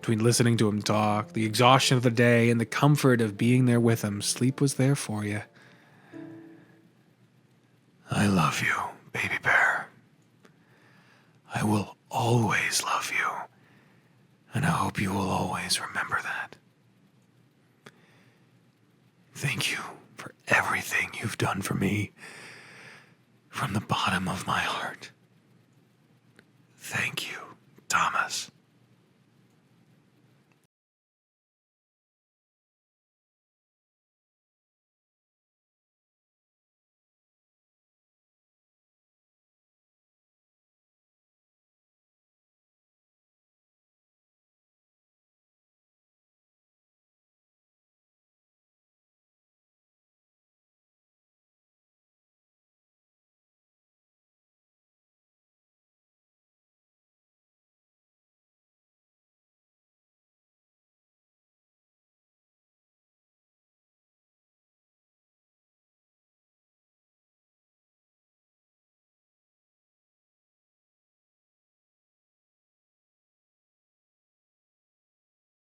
Between listening to him talk, the exhaustion of the day, and the comfort of being there with him, sleep was there for you. I love you, baby bear. I will always love you, and I hope you will always remember that. Thank you for everything you've done for me from the bottom of my heart. Thank you, Thomas.